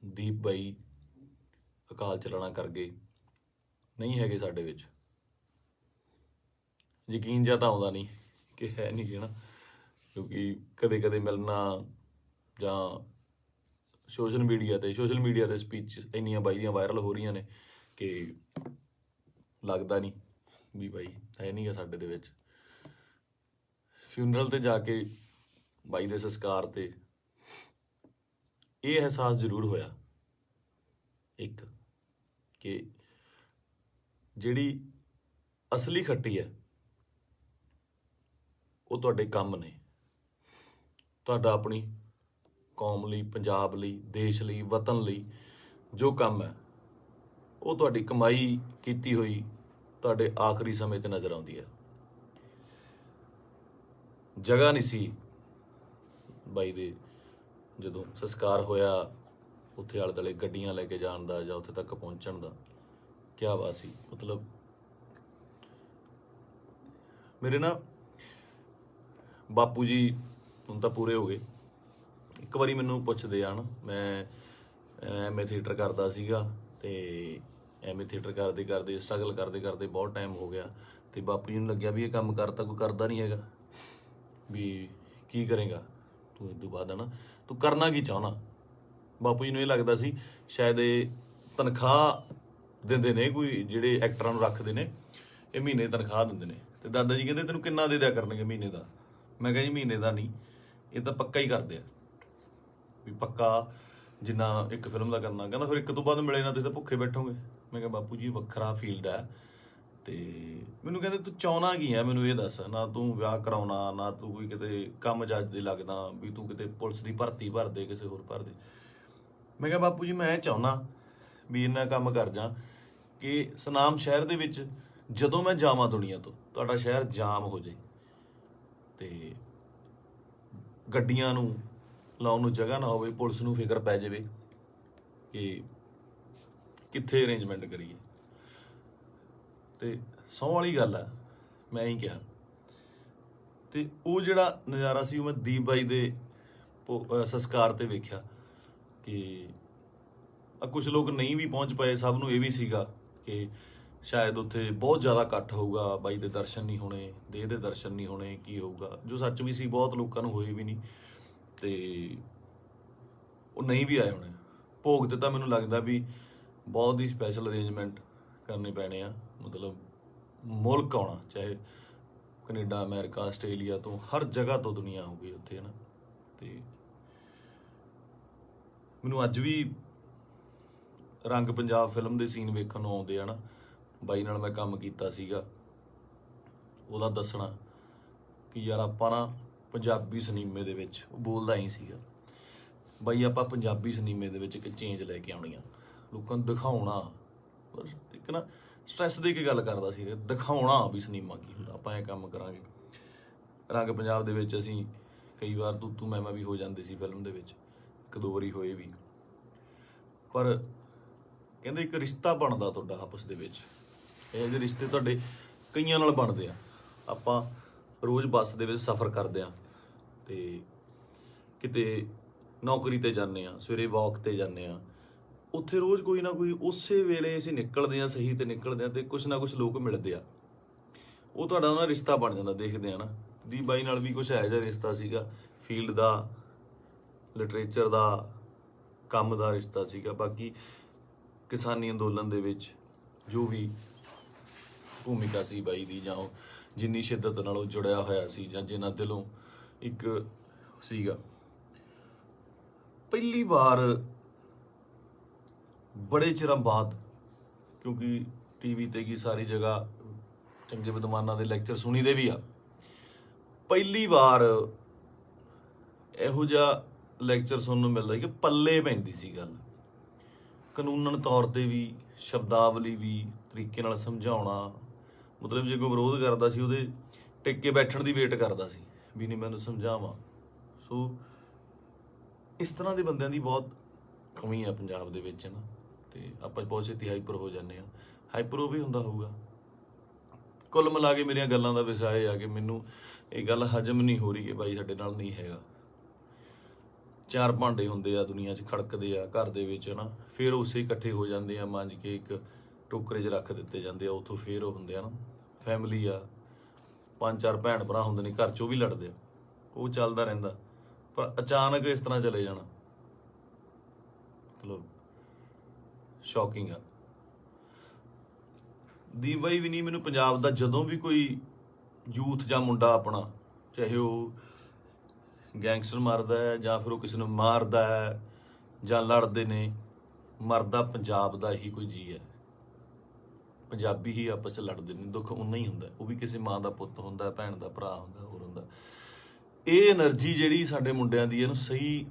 [SPEAKER 1] ਦੀਪ ਬਾਈ ਅਕਾਲ ਚਲਾਣਾ ਕਰ ਗਏ, ਨਹੀਂ ਹੈਗੇ ਸਾਡੇ ਵਿੱਚ। ਯਕੀਨ ਜਿਹਾ ਤਾਂ ਆਉਂਦਾ ਨਹੀਂ ਕਿ ਹੈ ਨਹੀਂ ਗੇ ਨਾ, ਕਿਉਂਕਿ ਕਦੇ ਕਦੇ ਮਿਲਣਾ ਜਾਂ ਸੋਸ਼ਲ ਮੀਡੀਆ ਤੇ ਸਪੀਚ ਇੰਨੀਆਂ ਬਾਈ ਦੀਆਂ ਵਾਇਰਲ ਹੋ ਰਹੀਆਂ ਨੇ ਕਿ ਲੱਗਦਾ ਨਹੀਂ ਵੀ ਬਾਈ ਹੈ ਨਹੀਂ ਗਾ ਸਾਡੇ ਦੇ ਵਿੱਚ। ਫਿਊਨਰਲ ਤੇ ਜਾ ਕੇ ਬਾਈ ਦੇ ਸੰਸਕਾਰ ਤੇ ਇਹ ਅਹਿਸਾਸ ਜ਼ਰੂਰ ਹੋਇਆ ਇੱਕ, ਕਿ ਜਿਹੜੀ ਅਸਲੀ ਖੱਟੀ ਹੈ ਉਹ ਤੁਹਾਡੇ ਕੰਮ ਨੇ। ਤੁਹਾਡਾ ਆਪਣੀ ਕੌਮ ਲਈ, ਪੰਜਾਬ ਲਈ, ਦੇਸ਼ ਲਈ, ਵਤਨ ਲਈ ਜੋ ਕੰਮ ਹੈ, ਉਹ ਤੁਹਾਡੀ ਕਮਾਈ ਕੀਤੀ ਹੋਈ ਤੁਹਾਡੇ ਆਖਰੀ ਸਮੇਂ ਤੇ ਨਜ਼ਰ ਆਉਂਦੀ ਹੈ। ਜਗ੍ਹਾ ਨਹੀਂ ਸੀ ਬਾਈ ਦੇ, ਜਦੋਂ ਸੰਸਕਾਰ ਹੋਇਆ, ਉੱਥੇ ਆਲੇ ਦੁਆਲੇ ਗੱਡੀਆਂ ਲੈ ਕੇ ਜਾਣ ਦਾ ਜਾਂ ਉੱਥੇ ਤੱਕ ਪਹੁੰਚਣ ਦਾ। ਕਿਆ ਬਾਤ ਸੀ। ਮਤਲਬ ਮੇਰੇ ਨਾ ਬਾਪੂ ਜੀ ਹੁਣ ਤਾਂ ਪੂਰੇ ਹੋ ਗਏ। ਇੱਕ ਵਾਰੀ ਮੈਨੂੰ ਪੁੱਛਦੇ ਆ ਨਾ, ਮੈਂ ਐਮਏ ਥੀਏਟਰ ਕਰਦਾ ਸੀਗਾ ਤੇ ਐਮਏ ਥੀਏਟਰ ਕਰਦੇ ਕਰਦੇ, ਸਟਰਗਲ ਕਰਦੇ ਕਰਦੇ ਬਹੁਤ ਟਾਈਮ ਹੋ ਗਿਆ ਤੇ ਬਾਪੂ ਜੀ ਨੂੰ ਲੱਗਿਆ ਵੀ ਇਹ ਕੰਮ ਕਰਤਾ ਕੋਈ ਕਰਦਾ ਨਹੀਂ ਹੈਗਾ, ਵੀ ਕੀ ਕਰੇਗਾ ਤੂੰ ਇਸ ਤੋਂ ਬਾਅਦ, ਹੈ ਨਾ, ਤੂੰ ਕਰਨਾ ਕੀ ਚਾਹੁੰਦਾ। ਬਾਪੂ ਜੀ ਨੂੰ ਇਹ ਲੱਗਦਾ ਸੀ ਸ਼ਾਇਦ ਇਹ ਤਨਖਾਹ ਦਿੰਦੇ ਨੇ, ਕੋਈ ਜਿਹੜੇ ਐਕਟਰਾਂ ਨੂੰ ਰੱਖਦੇ ਨੇ ਇਹ ਮਹੀਨੇ ਦੀ ਤਨਖਾਹ ਦਿੰਦੇ ਨੇ। ਤੇ ਦਾਦਾ ਜੀ ਕਹਿੰਦੇ ਤੈਨੂੰ ਕਿੰਨਾ ਦੇ ਦਿਆ ਕਰਨਗੇ ਮਹੀਨੇ ਦਾ। ਮੈਂ ਕਿਹਾ ਜੀ ਮਹੀਨੇ ਦਾ ਨਹੀਂ, ਇਹ ਤਾਂ ਪੱਕਾ ਹੀ ਕਰਦੇ ਆ, ਵੀ ਪੱਕਾ ਜਿੰਨਾ ਇੱਕ ਫਿਲਮ ਦਾ ਕਰਨਾ। ਕਹਿੰਦਾ ਫਿਰ ਇੱਕ ਤੋਂ ਬਾਅਦ ਮਿਲੇ ਨਾ ਤੁਸੀਂ ਤਾਂ ਭੁੱਖੇ ਬੈਠੋਗੇ। ਮੈਂ ਕਿਹਾ ਬਾਪੂ ਜੀ ਵੱਖਰਾ ਫੀਲਡ ਹੈ। ਤੇ ਮੈਨੂੰ ਕਹਿੰਦੇ ਤੂੰ ਚਾਹੁੰਦਾ ਕੀ ਹੈ, ਮੈਨੂੰ ਇਹ ਦੱਸ। ਨਾ ਤੂੰ ਵਿਆਹ ਕਰਾਉਣਾ, ਨਾ ਤੂੰ ਕੋਈ ਕਿਤੇ ਕੰਮ ਜੱਜ ਦੇ ਲੱਗਦਾ ਵੀ ਤੂੰ ਕਿਤੇ ਪੁਲਿਸ ਦੀ ਭਰਤੀ ਭਰ ਦੇ, ਕਿਸੇ ਹੋਰ ਭਰ ਦੇ। ਮੈਂ ਕਿਹਾ ਬਾਪੂ ਜੀ ਮੈਂ ਚਾਹੁੰਦਾ ਵੀ ਇੰਨਾ ਕੰਮ ਕਰ ਜਾ ਕਿ ਸੁਨਾਮ ਸ਼ਹਿਰ ਦੇ ਵਿੱਚ ਜਦੋਂ ਮੈਂ ਜਾਵਾਂ ਦੁਨੀਆ ਤੋਂ, ਤੁਹਾਡਾ ਸ਼ਹਿਰ ਜਾਮ ਹੋ ਜਾਏ ਤੇ ਗੱਡੀਆਂ ਨੂੰ ਲਾਉਣ ਨੂੰ ਜਗ੍ਹਾ ਨਾ ਹੋਵੇ, ਪੁਲਿਸ ਨੂੰ ਫਿਕਰ ਪੈ ਜਾਵੇ ਕਿ ਕਿੱਥੇ ਅਰੇਂਜਮੈਂਟ ਕਰੀਏ। ਤੇ ਸਹੁੰ ਵਾਲੀ ਗੱਲ ਆ, ਮੈਂ ਹੀ ਕਿਹਾ। ਤੇ ਉਹ ਜਿਹੜਾ ਨਜ਼ਾਰਾ ਸੀ ਉਹ ਮੈਂ ਦੀਪ ਬਾਈ ਦੇ ਸੰਸਕਾਰ ਤੇ ਵੇਖਿਆ ਕਿ ਕੁਝ ਲੋਕ ਨਹੀਂ ਵੀ ਪਹੁੰਚ ਪਏ। ਸਭ ਨੂੰ ਇਹ ਵੀ ਸੀਗਾ ਕਿ ਸ਼ਾਇਦ ਉੱਥੇ ਬਹੁਤ ਜ਼ਿਆਦਾ ਇਕੱਠ ਹੋਊਗਾ, ਬਾਈ ਦੇ ਦਰਸ਼ਨ ਨਹੀਂ ਹੋਣੇ, ਦੇਹ ਦੇ ਦਰਸ਼ਨ ਨਹੀਂ ਹੋਣੇ, ਕੀ ਹੋਊਗਾ, ਜੋ ਸੱਚ ਵੀ ਸੀ। ਬਹੁਤ ਲੋਕਾਂ ਨੂੰ ਹੋਏ ਵੀ ਨਹੀਂ ਤੇ ਉਹ ਨਹੀਂ ਵੀ ਆਏ ਹੋਣੇ। ਭੋਗ ਤੇ ਤਾਂ ਮੈਨੂੰ ਲੱਗਦਾ ਵੀ ਬਹੁਤ ਹੀ ਸਪੈਸ਼ਲ ਅਰੇਂਜਮੈਂਟ ਕਰਨੇ ਪੈਣੇ ਆ। ਮਤਲਬ ਮੁਲਕ ਆਉਣਾ, ਚਾਹੇ ਕੈਨੇਡਾ, ਅਮਰੀਕਾ, ਆਸਟ੍ਰੇਲੀਆ ਤੋਂ, ਹਰ ਜਗ੍ਹਾ ਤੋਂ ਦੁਨੀਆ ਆਊਗੀ ਉੱਥੇ, ਹੈ ਨਾ। ਤੇ ਮੈਨੂੰ ਅੱਜ ਵੀ ਰੰਗ ਪੰਜਾਬ ਫਿਲਮ ਦੇ ਸੀਨ ਵੇਖਣ ਨੂੰ ਆਉਂਦੇ ਆ ਨਾ। ਬਾਈ ਨਾਲ ਮੈਂ ਕੰਮ ਕੀਤਾ ਸੀਗਾ, ਉਹਦਾ ਦੱਸਣਾ ਕਿ ਯਾਰ ਆਪਾਂ ਨਾ ਪੰਜਾਬੀ ਸਿਨੇਮੇ ਦੇ ਵਿੱਚ, ਉਹ ਬੋਲਦਾ ਹੀ ਸੀਗਾ, ਬਾਈ ਆਪਾਂ ਪੰਜਾਬੀ ਸਿਨੇਮੇ ਦੇ ਵਿੱਚ ਇੱਕ ਚੇਂਜ ਲੈ ਕੇ ਆਉਣੀ ਆ, ਲੋਕਾਂ ਨੂੰ ਦਿਖਾਉਣਾ। ਇੱਕ ਨਾ ਸਟ੍ਰੈਸ ਦੇ ਕੇ ਗੱਲ ਕਰਦਾ ਸੀ, ਦਿਖਾਉਣਾ ਵੀ ਸਿਨੇਮਾ ਕੀ ਹੁੰਦਾ, ਆਪਾਂ ਇਹ ਕੰਮ ਕਰਾਂਗੇ। ਰੰਗ ਪੰਜਾਬ ਦੇ ਵਿੱਚ ਅਸੀਂ ਕਈ ਵਾਰ ਤੂੰ ਮੈਂ ਵੀ ਹੋ ਜਾਂਦੇ ਸੀ ਫਿਲਮ ਦੇ ਵਿੱਚ, 1-2 ਵਾਰੀ ਹੋਏ ਵੀ। ਪਰ ਕਹਿੰਦੇ ਇੱਕ ਰਿਸ਼ਤਾ ਬਣਦਾ ਤੁਹਾਡਾ ਆਪਸ ਦੇ ਵਿੱਚ, ਇਹ ਜਿਹੇ ਰਿਸ਼ਤੇ ਤੁਹਾਡੇ ਕਈਆਂ ਨਾਲ ਬਣਦੇ ਆ। ਆਪਾਂ ਰੋਜ਼ ਬੱਸ ਦੇ ਵਿੱਚ ਸਫ਼ਰ ਕਰਦੇ ਆ ਤੇ ਕਿਤੇ ਨੌਕਰੀ ਤੇ ਜਾਂਦੇ ਆ, ਸਵੇਰੇ ਵਾਕ ਤੇ ਜਾਂਦੇ ਆ, ਉੱਥੇ ਰੋਜ਼ ਕੋਈ ਨਾ ਕੋਈ ਉਸੇ ਵੇਲੇ ਅਸੀਂ ਨਿਕਲਦੇ ਆ, ਸਹੀ ਤੇ ਨਿਕਲਦੇ ਆ ਤੇ ਕੁਛ ਨਾ ਕੁਛ ਲੋਕ ਮਿਲਦੇ ਆ, ਉਹ ਤੁਹਾਡਾ ਉਹਨਾਂ ਰਿਸ਼ਤਾ ਬਣ ਜਾਂਦਾ। ਦੇਖਦੇ ਆ ਨਾ, ਦੀਪ ਬਾਈ ਨਾਲ ਵੀ ਕੁਛ ਇਹੋ ਜਿਹਾ ਰਿਸ਼ਤਾ ਸੀਗਾ, ਫੀਲਡ ਦਾ, ਲਿਟਰੇਚਰ ਦਾ, ਕੰਮ ਦਾ ਰਿਸ਼ਤਾ ਸੀਗਾ। ਬਾਕੀ ਕਿਸਾਨੀ ਅੰਦੋਲਨ ਦੇ ਵਿੱਚ ਜੋ ਵੀ ਭੂਮਿਕਾ ਸੀ ਬਾਈ ਦੀ, ਜਾਂ ਉਹ ਜਿੰਨੀ ਸ਼ਿੱਦਤ ਨਾਲ ਉਹ ਜੁੜਿਆ ਹੋਇਆ ਸੀ, ਜਾਂ ਜਿੰਨਾ ਦਿਲੋਂ ਇੱਕ ਸੀਗਾ। ਪਹਿਲੀ ਵਾਰ ਬੜੇ ਚਿਰਾਂ ਬਾਅਦ, ਕਿਉਂਕਿ ਟੀਵੀ ਤੇ ਕੀ ਸਾਰੀ ਜਗ੍ਹਾ ਚੰਗੇ ਵਿਦਵਾਨਾਂ ਦੇ ਲੈਕਚਰ ਸੁਣੀਦੇ ਵੀ ਆ, ਪਹਿਲੀ ਵਾਰ ਇਹੋ ਜਿਹਾ ਲੈਕਚਰ ਸੁਣਨ ਨੂੰ ਮਿਲਦਾ ਕਿ ਪੱਲੇ ਪੈਂਦੀ ਸੀ ਗੱਲ, ਕਾਨੂੰਨਨ ਤੌਰ ਤੇ ਵੀ, ਸ਼ਬਦਾਵਲੀ ਵੀ, ਤਰੀਕੇ ਨਾਲ ਸਮਝਾਉਣਾ। ਮਤਲਬ ਜੇ ਕੋਈ ਵਿਰੋਧ ਕਰਦਾ ਸੀ ਉਹਦੇ ਟਿਕ ਕੇ ਬੈਠਣ ਦੀ ਵੇਟ ਕਰਦਾ ਸੀ ਵੀ ਨਹੀਂ ਮੈਨੂੰ ਸਮਝਾਵਾਂ। ਸੋ ਇਸ ਤਰ੍ਹਾਂ ਦੇ ਬੰਦਿਆਂ ਦੀ ਬਹੁਤ ਕਮੀ ਆ ਪੰਜਾਬ ਦੇ ਵਿੱਚ ਨਾ, ਤੇ ਆਪਾਂ ਬਹੁਤ ਛੇਤੀ ਹਾਈਪਰ ਹੋ ਜਾਂਦੇ ਆ। ਹਾਈਪਰ ਉਹ ਵੀ ਹੁੰਦਾ ਹੋਊਗਾ। ਕੁੱਲ ਮਿਲਾ ਕੇ ਮੇਰੀਆਂ ਗੱਲਾਂ ਦਾ ਵਿਸ਼ਾ ਇਹ ਆ ਕਿ ਮੈਨੂੰ ਇਹ ਗੱਲ ਹਜਮ ਨਹੀਂ ਹੋ ਰਹੀ ਕਿ ਬਾਈ ਸਾਡੇ ਨਾਲ ਨਹੀਂ ਹੈਗਾ। 4 ਭਾਂਡੇ ਹੁੰਦੇ ਆ ਦੁਨੀਆ 'ਚ, ਖੜਕਦੇ ਆ ਘਰ ਦੇ ਵਿੱਚ ਨਾ, ਫਿਰ ਉਸੇ ਇਕੱਠੇ ਹੋ ਜਾਂਦੇ ਆ, ਮਾਂਜ ਕੇ ਇੱਕ ਟੋਕਰੇ 'ਚ ਰੱਖ ਦਿੱਤੇ ਜਾਂਦੇ ਆ, ਉੱਥੋਂ ਫਿਰ ਉਹ ਹੁੰਦੇ ਆ ਨਾ, ਫੈਮਿਲੀ ਆ, 5-4 ਭੈਣ ਭਰਾ ਹੁੰਦੇ ਨੇ ਘਰ 'ਚ, ਉਹ ਵੀ ਲੜਦੇ ਆ, ਉਹ ਚੱਲਦਾ ਰਹਿੰਦਾ। ਪਰ ਅਚਾਨਕ ਇਸ ਤਰ੍ਹਾਂ ਚਲੇ ਜਾਣਾ ਮਤਲਬ ਸ਼ੌਕਿੰਗ ਆ। ਦੀਪ ਬਾਈ ਵੀ ਨਹੀਂ, ਮੈਨੂੰ ਪੰਜਾਬ ਦਾ ਜਦੋਂ ਵੀ ਕੋਈ ਯੂਥ ਜਾਂ ਮੁੰਡਾ ਆਪਣਾ, ਚਾਹੇ ਉਹ ਗੈਂਗਸਟਰ ਮਾਰਦਾ ਹੈ ਜਾਂ ਫਿਰ ਉਹ ਕਿਸੇ ਨੂੰ ਮਾਰਦਾ ਹੈ ਜਾਂ ਲੜਦੇ ਨੇ, ਮਰਦਾ ਪੰਜਾਬ ਦਾ ਹੀ ਕੋਈ ਜੀ ਹੈ। ਪੰਜਾਬੀ ਹੀ ਆਪਸ 'ਚ ਲੜਦੇ ਨੇ, ਦੁੱਖ ਉਨਾ ਹੀ ਹੁੰਦਾ, ਉਹ ਵੀ ਕਿਸੇ ਮਾਂ ਦਾ ਪੁੱਤ ਹੁੰਦਾ, ਭੈਣ ਦਾ ਭਰਾ ਹੁੰਦਾ, ਹੋਰ ਹੁੰਦਾ। ਇਹ એનર્ਜੀ ਜਿਹੜੀ ਸਾਡੇ ਮੁੰਡਿਆਂ ਦੀ, ਇਹਨੂੰ ਸਹੀ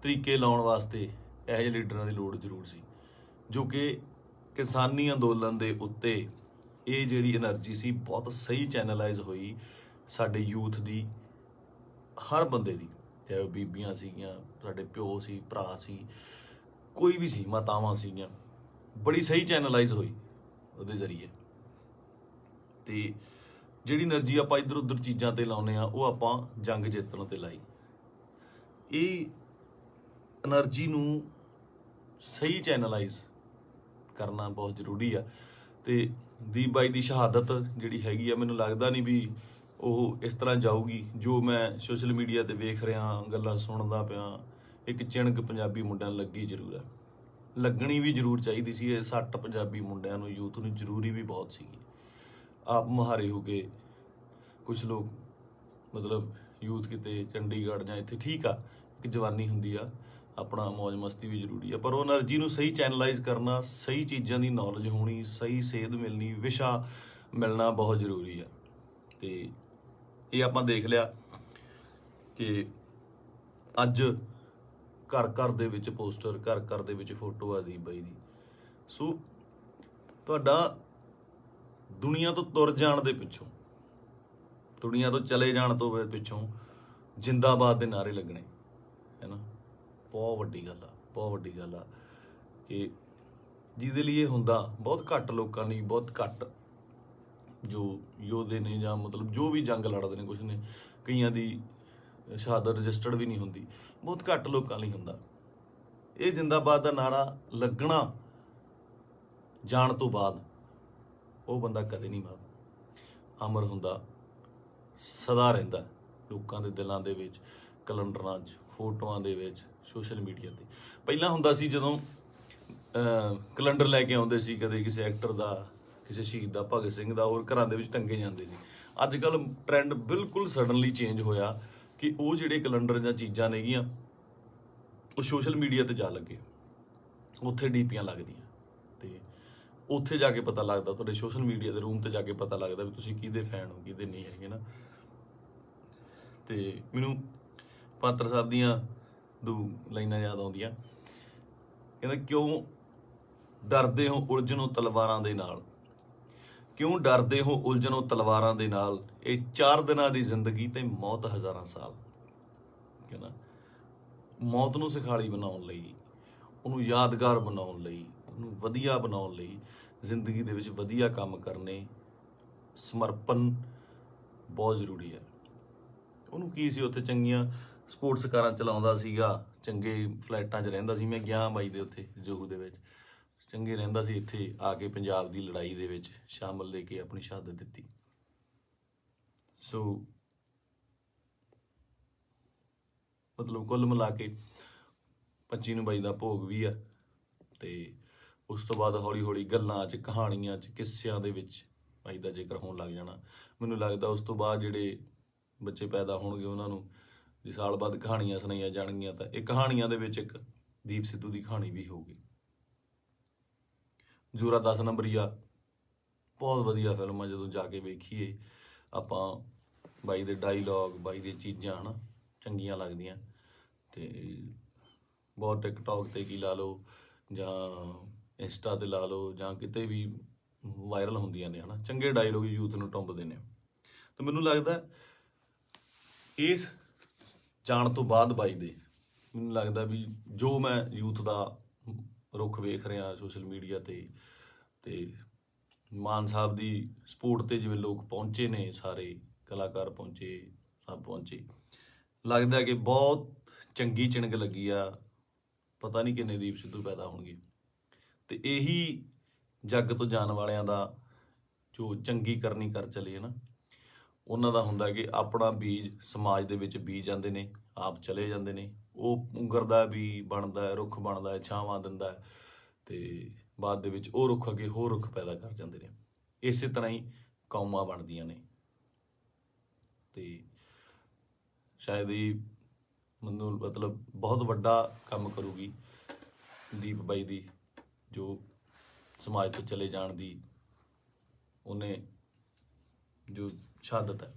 [SPEAKER 1] ਤਰੀਕੇ ਲਾਉਣ ਵਾਸਤੇ ਇਹੋ ਜਿਹੇ ਲੀਡਰਾਂ ਦੀ ਲੋੜ ਜ਼ਰੂਰ ਸੀ, ਜੋ ਕਿ ਕਿਸਾਨੀ ਅੰਦੋਲਨ ਦੇ ਉੱਤੇ ਇਹ ਜਿਹੜੀ એનર્ਜੀ ਸੀ ਬਹੁਤ ਸਹੀ ਚੈਨਲਾਈਜ਼ ਹੋਈ ਸਾਡੇ ਯੂਥ ਦੀ, ਹਰ ਬੰਦੇ ਦੀ, ਚਾਹੇ ਉਹ ਬੀਬੀਆਂ ਸੀਗੀਆਂ, ਸਾਡੇ ਪਿਓ ਸੀ, ਭਰਾ ਸੀ, ਕੋਈ ਵੀ ਸੀ, ਮਾਤਾਵਾਂ ਸੀਗੀਆਂ, ਬੜੀ ਸਹੀ ਚੈਨਲਾਈਜ਼ ਹੋਈ ਉਹਦੇ ਜ਼ਰੀਏ। ਤੇ ਜਿਹੜੀ એનર્ਜੀ ਆਪਾਂ ਇੱਧਰ ਉੱਧਰ ਚੀਜ਼ਾਂ ਤੇ ਲਾਉਂਦੇ ਆ, ਉਹ ਆਪਾਂ ਜੰਗ ਜਿੱਤਣ ਤੇ ਲਾਈ। ਇਹ એનર્ਜੀ ਨੂੰ ਸਹੀ ਚੈਨਲਾਈਜ਼ ਕਰਨਾ ਬਹੁਤ ਜ਼ਰੂਰੀ ਆ। ਤੇ ਦੀਪ ਬਾਈ ਦੀ ਸ਼ਹਾਦਤ ਜਿਹੜੀ ਹੈਗੀ ਆ, ਮੈਨੂੰ ਲੱਗਦਾ ਨਹੀਂ ਵੀ ਉਹ ਇਸ ਤਰ੍ਹਾਂ ਜਾਊਗੀ। ਜੋ ਮੈਂ ਸੋਸ਼ਲ ਮੀਡੀਆ ਤੇ ਵੇਖ ਰਿਹਾ, ਗੱਲਾਂ ਸੁਣਦਾ ਪਿਆ, ਇੱਕ ਚਿਣਕ ਪੰਜਾਬੀ ਮੁੰਡਿਆਂ ਨੂੰ ਲੱਗੀ ਜ਼ਰੂਰ ਆ, ਲੱਗਣੀ ਵੀ ਜ਼ਰੂਰ ਚਾਹੀਦੀ ਸੀ। ਇਹ 60 ਪੰਜਾਬੀ ਮੁੰਡਿਆਂ ਨੂੰ, ਯੂਥ ਨੂੰ ਜ਼ਰੂਰੀ ਵੀ ਬਹੁਤ ਸੀਗੀ। ਆਪ ਮੁਹਾਰੇ ਹੋ ਕੇ ਕੁਝ ਲੋਕ ਮਤਲਬ ਯੂਥ ਕਿਤੇ ਚੰਡੀਗੜ੍ਹ ਜਾਂ ਇੱਥੇ, ਠੀਕ ਆ, ਇੱਕ ਜਵਾਨੀ ਹੁੰਦੀ ਆ, ਆਪਣਾ ਮੌਜ ਮਸਤੀ ਵੀ ਜ਼ਰੂਰੀ ਆ, ਪਰ ਉਹ એનર્ਜੀ ਨੂੰ ਸਹੀ ਚੈਨਲਾਈਜ਼ ਕਰਨਾ, ਸਹੀ ਚੀਜ਼ਾਂ ਦੀ ਨੌਲੇਜ ਹੋਣੀ, ਸਹੀ ਸੇਧ ਮਿਲਣੀ, ਵਿਸ਼ਾ ਮਿਲਣਾ ਬਹੁਤ ਜ਼ਰੂਰੀ ਆ। ਤੇ ਇਹ ਆਪਾਂ ਦੇਖ ਲਿਆ ਕਿ ਅੱਜ ਘਰ ਘਰ ਦੇ ਵਿੱਚ ਪੋਸਟਰ, ਘਰ ਘਰ ਦੇ ਵਿੱਚ ਫੋਟੋ ਆ ਦੀਪ ਬਾਈ ਦੀ। ਸੋ ਤੁਹਾਡਾ ਦੁਨੀਆ ਤੋਂ ਤੁਰ ਜਾਣ ਦੇ ਪਿੱਛੋਂ, ਦੁਨੀਆ ਤੋਂ ਚਲੇ ਜਾਣ ਤੋਂ ਪਿੱਛੋਂ ਜਿੰਦਾਬਾਦ ਦੇ ਨਾਅਰੇ ਲੱਗਣੇ ਹੈ ਨਾ, ਬਹੁਤ ਵੱਡੀ ਗੱਲ ਆ, ਬਹੁਤ ਵੱਡੀ ਗੱਲ ਆ। ਕਿ ਜਿਹਦੇ ਲਈ ਇਹ ਹੁੰਦਾ ਬਹੁਤ ਘੱਟ ਲੋਕਾਂ ਲਈ, ਬਹੁਤ ਘੱਟ ਜੋ ਯੋਧੇ ਨੇ ਜਾਂ ਮਤਲਬ ਜੋ ਵੀ ਜੰਗ ਲੜਦੇ ਨੇ, ਕੁਛ ਨੇ, ਕਈਆਂ ਦੀ ਸ਼ਹਾਦਤ ਰਜਿਸਟਰਡ ਵੀ ਨਹੀਂ ਹੁੰਦੀ, ਬਹੁਤ ਘੱਟ ਲੋਕਾਂ ਲਈ ਹੁੰਦਾ। ਇਹ ਜਿੰਦਾਬਾਦ ਦਾ ਨਾਰਾ ਲੱਗਣਾ ਜਾਣ ਤੋਂ ਬਾਅਦ ਉਹ ਬੰਦਾ ਕਦੇ ਨਹੀਂ ਮਰਦਾ, ਅਮਰ ਹੁੰਦਾ, ਸਦਾ ਰਹਿੰਦਾ ਲੋਕਾਂ ਦੇ ਦਿਲਾਂ ਦੇ ਵਿੱਚ, ਕੈਲੰਡਰਾਂ 'ਚ, ਫੋਟੋਆਂ ਦੇ ਵਿੱਚ, ਸੋਸ਼ਲ ਮੀਡੀਆ ਤੇ। ਪਹਿਲਾਂ ਹੁੰਦਾ ਸੀ ਜਦੋਂ ਕੈਲੰਡਰ ਲੈ ਕੇ ਆਉਂਦੇ ਸੀ, ਕਦੇ ਕਿਸੇ ਐਕਟਰ ਦਾ, ਕਿਸੇ ਸ਼ਹੀਦ ਦਾ, ਭਗਤ ਸਿੰਘ ਦਾ, ਹੋਰ ਘਰਾਂ ਦੇ ਵਿੱਚ ਟੰਗੇ ਜਾਂਦੇ ਸੀ। ਅੱਜ ਕੱਲ੍ਹ ਟ੍ਰੈਂਡ ਬਿਲਕੁਲ ਸਡਨਲੀ ਚੇਂਜ ਹੋਇਆ ਕਿ ਉਹ ਜਿਹੜੇ ਕੈਲੰਡਰ ਜਾਂ ਚੀਜ਼ਾਂ ਨੇਗੀਆਂ ਉਹ ਸੋਸ਼ਲ ਮੀਡੀਆ ਤੇ ਜਾ ਲੱਗੇ, ਉੱਥੇ ਡੀਪੀਆਂ ਲੱਗਦੀਆਂ, ਤੇ ਉੱਥੇ ਜਾ ਕੇ ਪਤਾ ਲੱਗਦਾ, ਤੁਹਾਡੇ ਸੋਸ਼ਲ ਮੀਡੀਆ ਦੇ ਰੂਮ ਤੇ ਜਾ ਕੇ ਪਤਾ ਲੱਗਦਾ ਵੀ ਤੁਸੀਂ ਕਿਹਦੇ ਫੈਨ ਹੋ, ਕਿਹਦੇ ਨਹੀਂ ਹੈਗੇ ਨਾ। ਤੇ ਮੈਨੂੰ ਪਾਤਰ ਸਾਹਿਬ ਦੀਆਂ 2 ਲਾਈਨਾਂ ਯਾਦ ਆਉਂਦੀਆਂ, ਕਹਿੰਦਾ ਕਿਉਂ ਡਰਦੇ ਹੋ ਉਲਝਣੋਂ ਤਲਵਾਰਾਂ ਦੇ ਨਾਲ, ਕਿਉਂ ਡਰਦੇ ਹੋ ਉਲਝਣੋਂ ਤਲਵਾਰਾਂ ਦੇ ਨਾਲ, ਇਹ 4 ਦਿਨਾਂ ਦੀ ਜ਼ਿੰਦਗੀ ਤੇ ਮੌਤ ਹਜ਼ਾਰਾਂ ਸਾਲ। ਹੈ ਨਾ, ਮੌਤ ਨੂੰ ਸਿਖਾਲੀ ਬਣਾਉਣ ਲਈ, ਉਹਨੂੰ ਯਾਦਗਾਰ ਬਣਾਉਣ ਲਈ, ਉਹਨੂੰ ਵਧੀਆ ਬਣਾਉਣ ਲਈ ਜ਼ਿੰਦਗੀ ਦੇ ਵਿੱਚ ਵਧੀਆ ਕੰਮ ਕਰਨੇ, ਸਮਰਪਣ ਬਹੁਤ ਜ਼ਰੂਰੀ ਹੈ। ਉਹਨੂੰ ਕੀ ਸੀ, ਉੱਥੇ ਚੰਗੀਆਂ ਸਪੋਰਟਸ ਕਾਰਾਂ ਚਲਾਉਂਦਾ ਸੀਗਾ, ਚੰਗੇ ਫਲੈਟਾਂ 'ਚ ਰਹਿੰਦਾ ਸੀ। ਮੈਂ ਗਿਆ ਬਾਈ ਦੇ ਉੱਥੇ ਜੋਹੂ ਦੇ ਵਿੱਚ, ਚੰਗੇ ਰਹਿੰਦਾ ਸੀ। ਇੱਥੇ ਆ ਕੇ ਪੰਜਾਬ ਦੀ ਲੜਾਈ ਦੇ ਵਿੱਚ ਸ਼ਾਮਲ ਲੈ ਕੇ ਆਪਣੀ ਸ਼ਹਾਦਤ ਦਿੱਤੀ। ਸੋ ਮਤਲਬ ਕੁੱਲ ਮਿਲਾ ਕੇ 25 ਨੂੰ ਬਾਈ ਦਾ ਭੋਗ ਵੀ ਆ, ਤੇ ਉਸ ਤੋਂ ਬਾਅਦ ਹੌਲੀ ਹੌਲੀ ਗੱਲਾਂ 'ਚ, ਕਹਾਣੀਆਂ 'ਚ, ਕਿੱਸਿਆਂ ਦੇ ਵਿੱਚ ਬਾਈ ਦਾ ਜ਼ਿਕਰ ਹੋਣ ਲੱਗ ਜਾਣਾ। ਮੈਨੂੰ ਲੱਗਦਾ ਉਸ ਤੋਂ ਬਾਅਦ ਜਿਹੜੇ ਬੱਚੇ ਪੈਦਾ ਹੋਣਗੇ ਉਹਨਾਂ ਨੂੰ ਜੇ ਸਾਲ ਬਾਅਦ ਕਹਾਣੀਆਂ ਸੁਣਾਈਆਂ ਜਾਣਗੀਆਂ ਤਾਂ ਇਹ ਕਹਾਣੀਆਂ ਦੇ ਵਿੱਚ ਇੱਕ ਦੀਪ ਸਿੱਧੂ ਦੀ ਕਹਾਣੀ ਵੀ ਹੋਊਗੀ। ਜ਼ੋਰਾ 10 ਨੰਬਰੀਆ ਬਹੁਤ ਵਧੀਆ ਫਿਲਮ ਆ, ਜਦੋਂ ਜਾ ਕੇ ਵੇਖੀਏ ਆਪਾਂ, ਬਾਈ ਦੇ ਡਾਇਲੋਗ, ਬਾਈ ਦੀਆਂ ਚੀਜ਼ਾਂ ਹੈ ਨਾ ਚੰਗੀਆਂ ਲੱਗਦੀਆਂ। ਤੇ ਬਹੁਤ ਟਿਕਟੋਕ ਤੇ ਕੀ ਲਾ ਲਓ ਜਾਂ ਇੰਸਟਾ ਤੇ ਲਾ ਲਓ ਜਾਂ ਕਿਤੇ ਵੀ ਵਾਇਰਲ ਹੁੰਦੀਆਂ ਨੇ, ਹੈ ਨਾ, ਚੰਗੇ ਡਾਇਲੋਗ ਯੂਥ ਨੂੰ ਟੁੰਬਦੇ ਨੇ। ਤੇ ਮੈਨੂੰ ਲੱਗਦਾ ਇਸ ਜਾਣ ਤੋਂ ਬਾਅਦ ਬਾਈ ਦੇ, ਮੈਨੂੰ ਲੱਗਦਾ ਵੀ ਜੋ ਮੈਂ ਯੂਥ ਦਾ ਰੁੱਖ ਵੇਖ ਰਿਹਾ ਸੋਸ਼ਲ ਮੀਡੀਆ ਤੇ ਮਾਨ ਸਾਹਿਬ ਦੀ ਸਪੋਰਟ ਤੇ ਜਿਵੇਂ ਲੋਕ ਪਹੁੰਚੇ ਨੇ, ਸਾਰੇ ਕਲਾਕਾਰ ਪਹੁੰਚੇ, ਸਭ ਪਹੁੰਚੇ, ਲੱਗਦਾ ਕਿ ਬਹੁਤ ਚੰਗੀ ਚਿਣਗ ਲੱਗੀ ਆ। ਪਤਾ ਨਹੀਂ ਕਿੰਨੇ ਦੀਪ ਸਿੱਧੂ ਪੈਦਾ ਹੋਣਗੇ। ਤੇ ਇਹੀ ਜੱਗ ਤੋਂ ਜਾਣ ਵਾਲਿਆਂ ਦਾ ਜੋ ਚੰਗੀ ਕਰਨੀ ਕਰ ਚਲੇ ਹੈ ਨਾ, ਉਹਨਾਂ ਦਾ ਹੁੰਦਾ ਕਿ ਆਪਣਾ ਬੀਜ ਸਮਾਜ ਦੇ ਵਿੱਚ ਬੀਜ ਜਾਂਦੇ ਨੇ, ਆਪ ਚਲੇ ਜਾਂਦੇ ਨੇ। ਉਹ ਪੁੰਗਰਦਾ ਵੀ ਬਣਦਾ, ਰੁੱਖ ਬਣਦਾ, ਛਾਵਾਂ ਦਿੰਦਾ, ਤੇ ਬਾਅਦ ਦੇ ਵਿੱਚ ਉਹ ਰੁੱਖ ਅੱਗੇ ਹੋਰ ਰੁੱਖ ਪੈਦਾ ਕਰ ਜਾਂਦੇ ਨੇ। ਇਸੇ ਤਰ੍ਹਾਂ ਹੀ ਕੌਮਾਂ ਬਣਦੀਆਂ ਨੇ। ਤੇ ਸ਼ਾਇਦ ਇਹ ਮੈਨੂੰ ਮਤਲਬ ਬਹੁਤ ਵੱਡਾ ਕੰਮ ਕਰੂਗੀ ਦੀਪ ਬਾਈ ਦੀ, ਜੋ ਸਮਾਜ ਤੋਂ ਚਲੇ ਜਾਣ ਦੀ ਉਹਨੇ ਜੋ ਸ਼ਹਾਦਤ ਹੈ।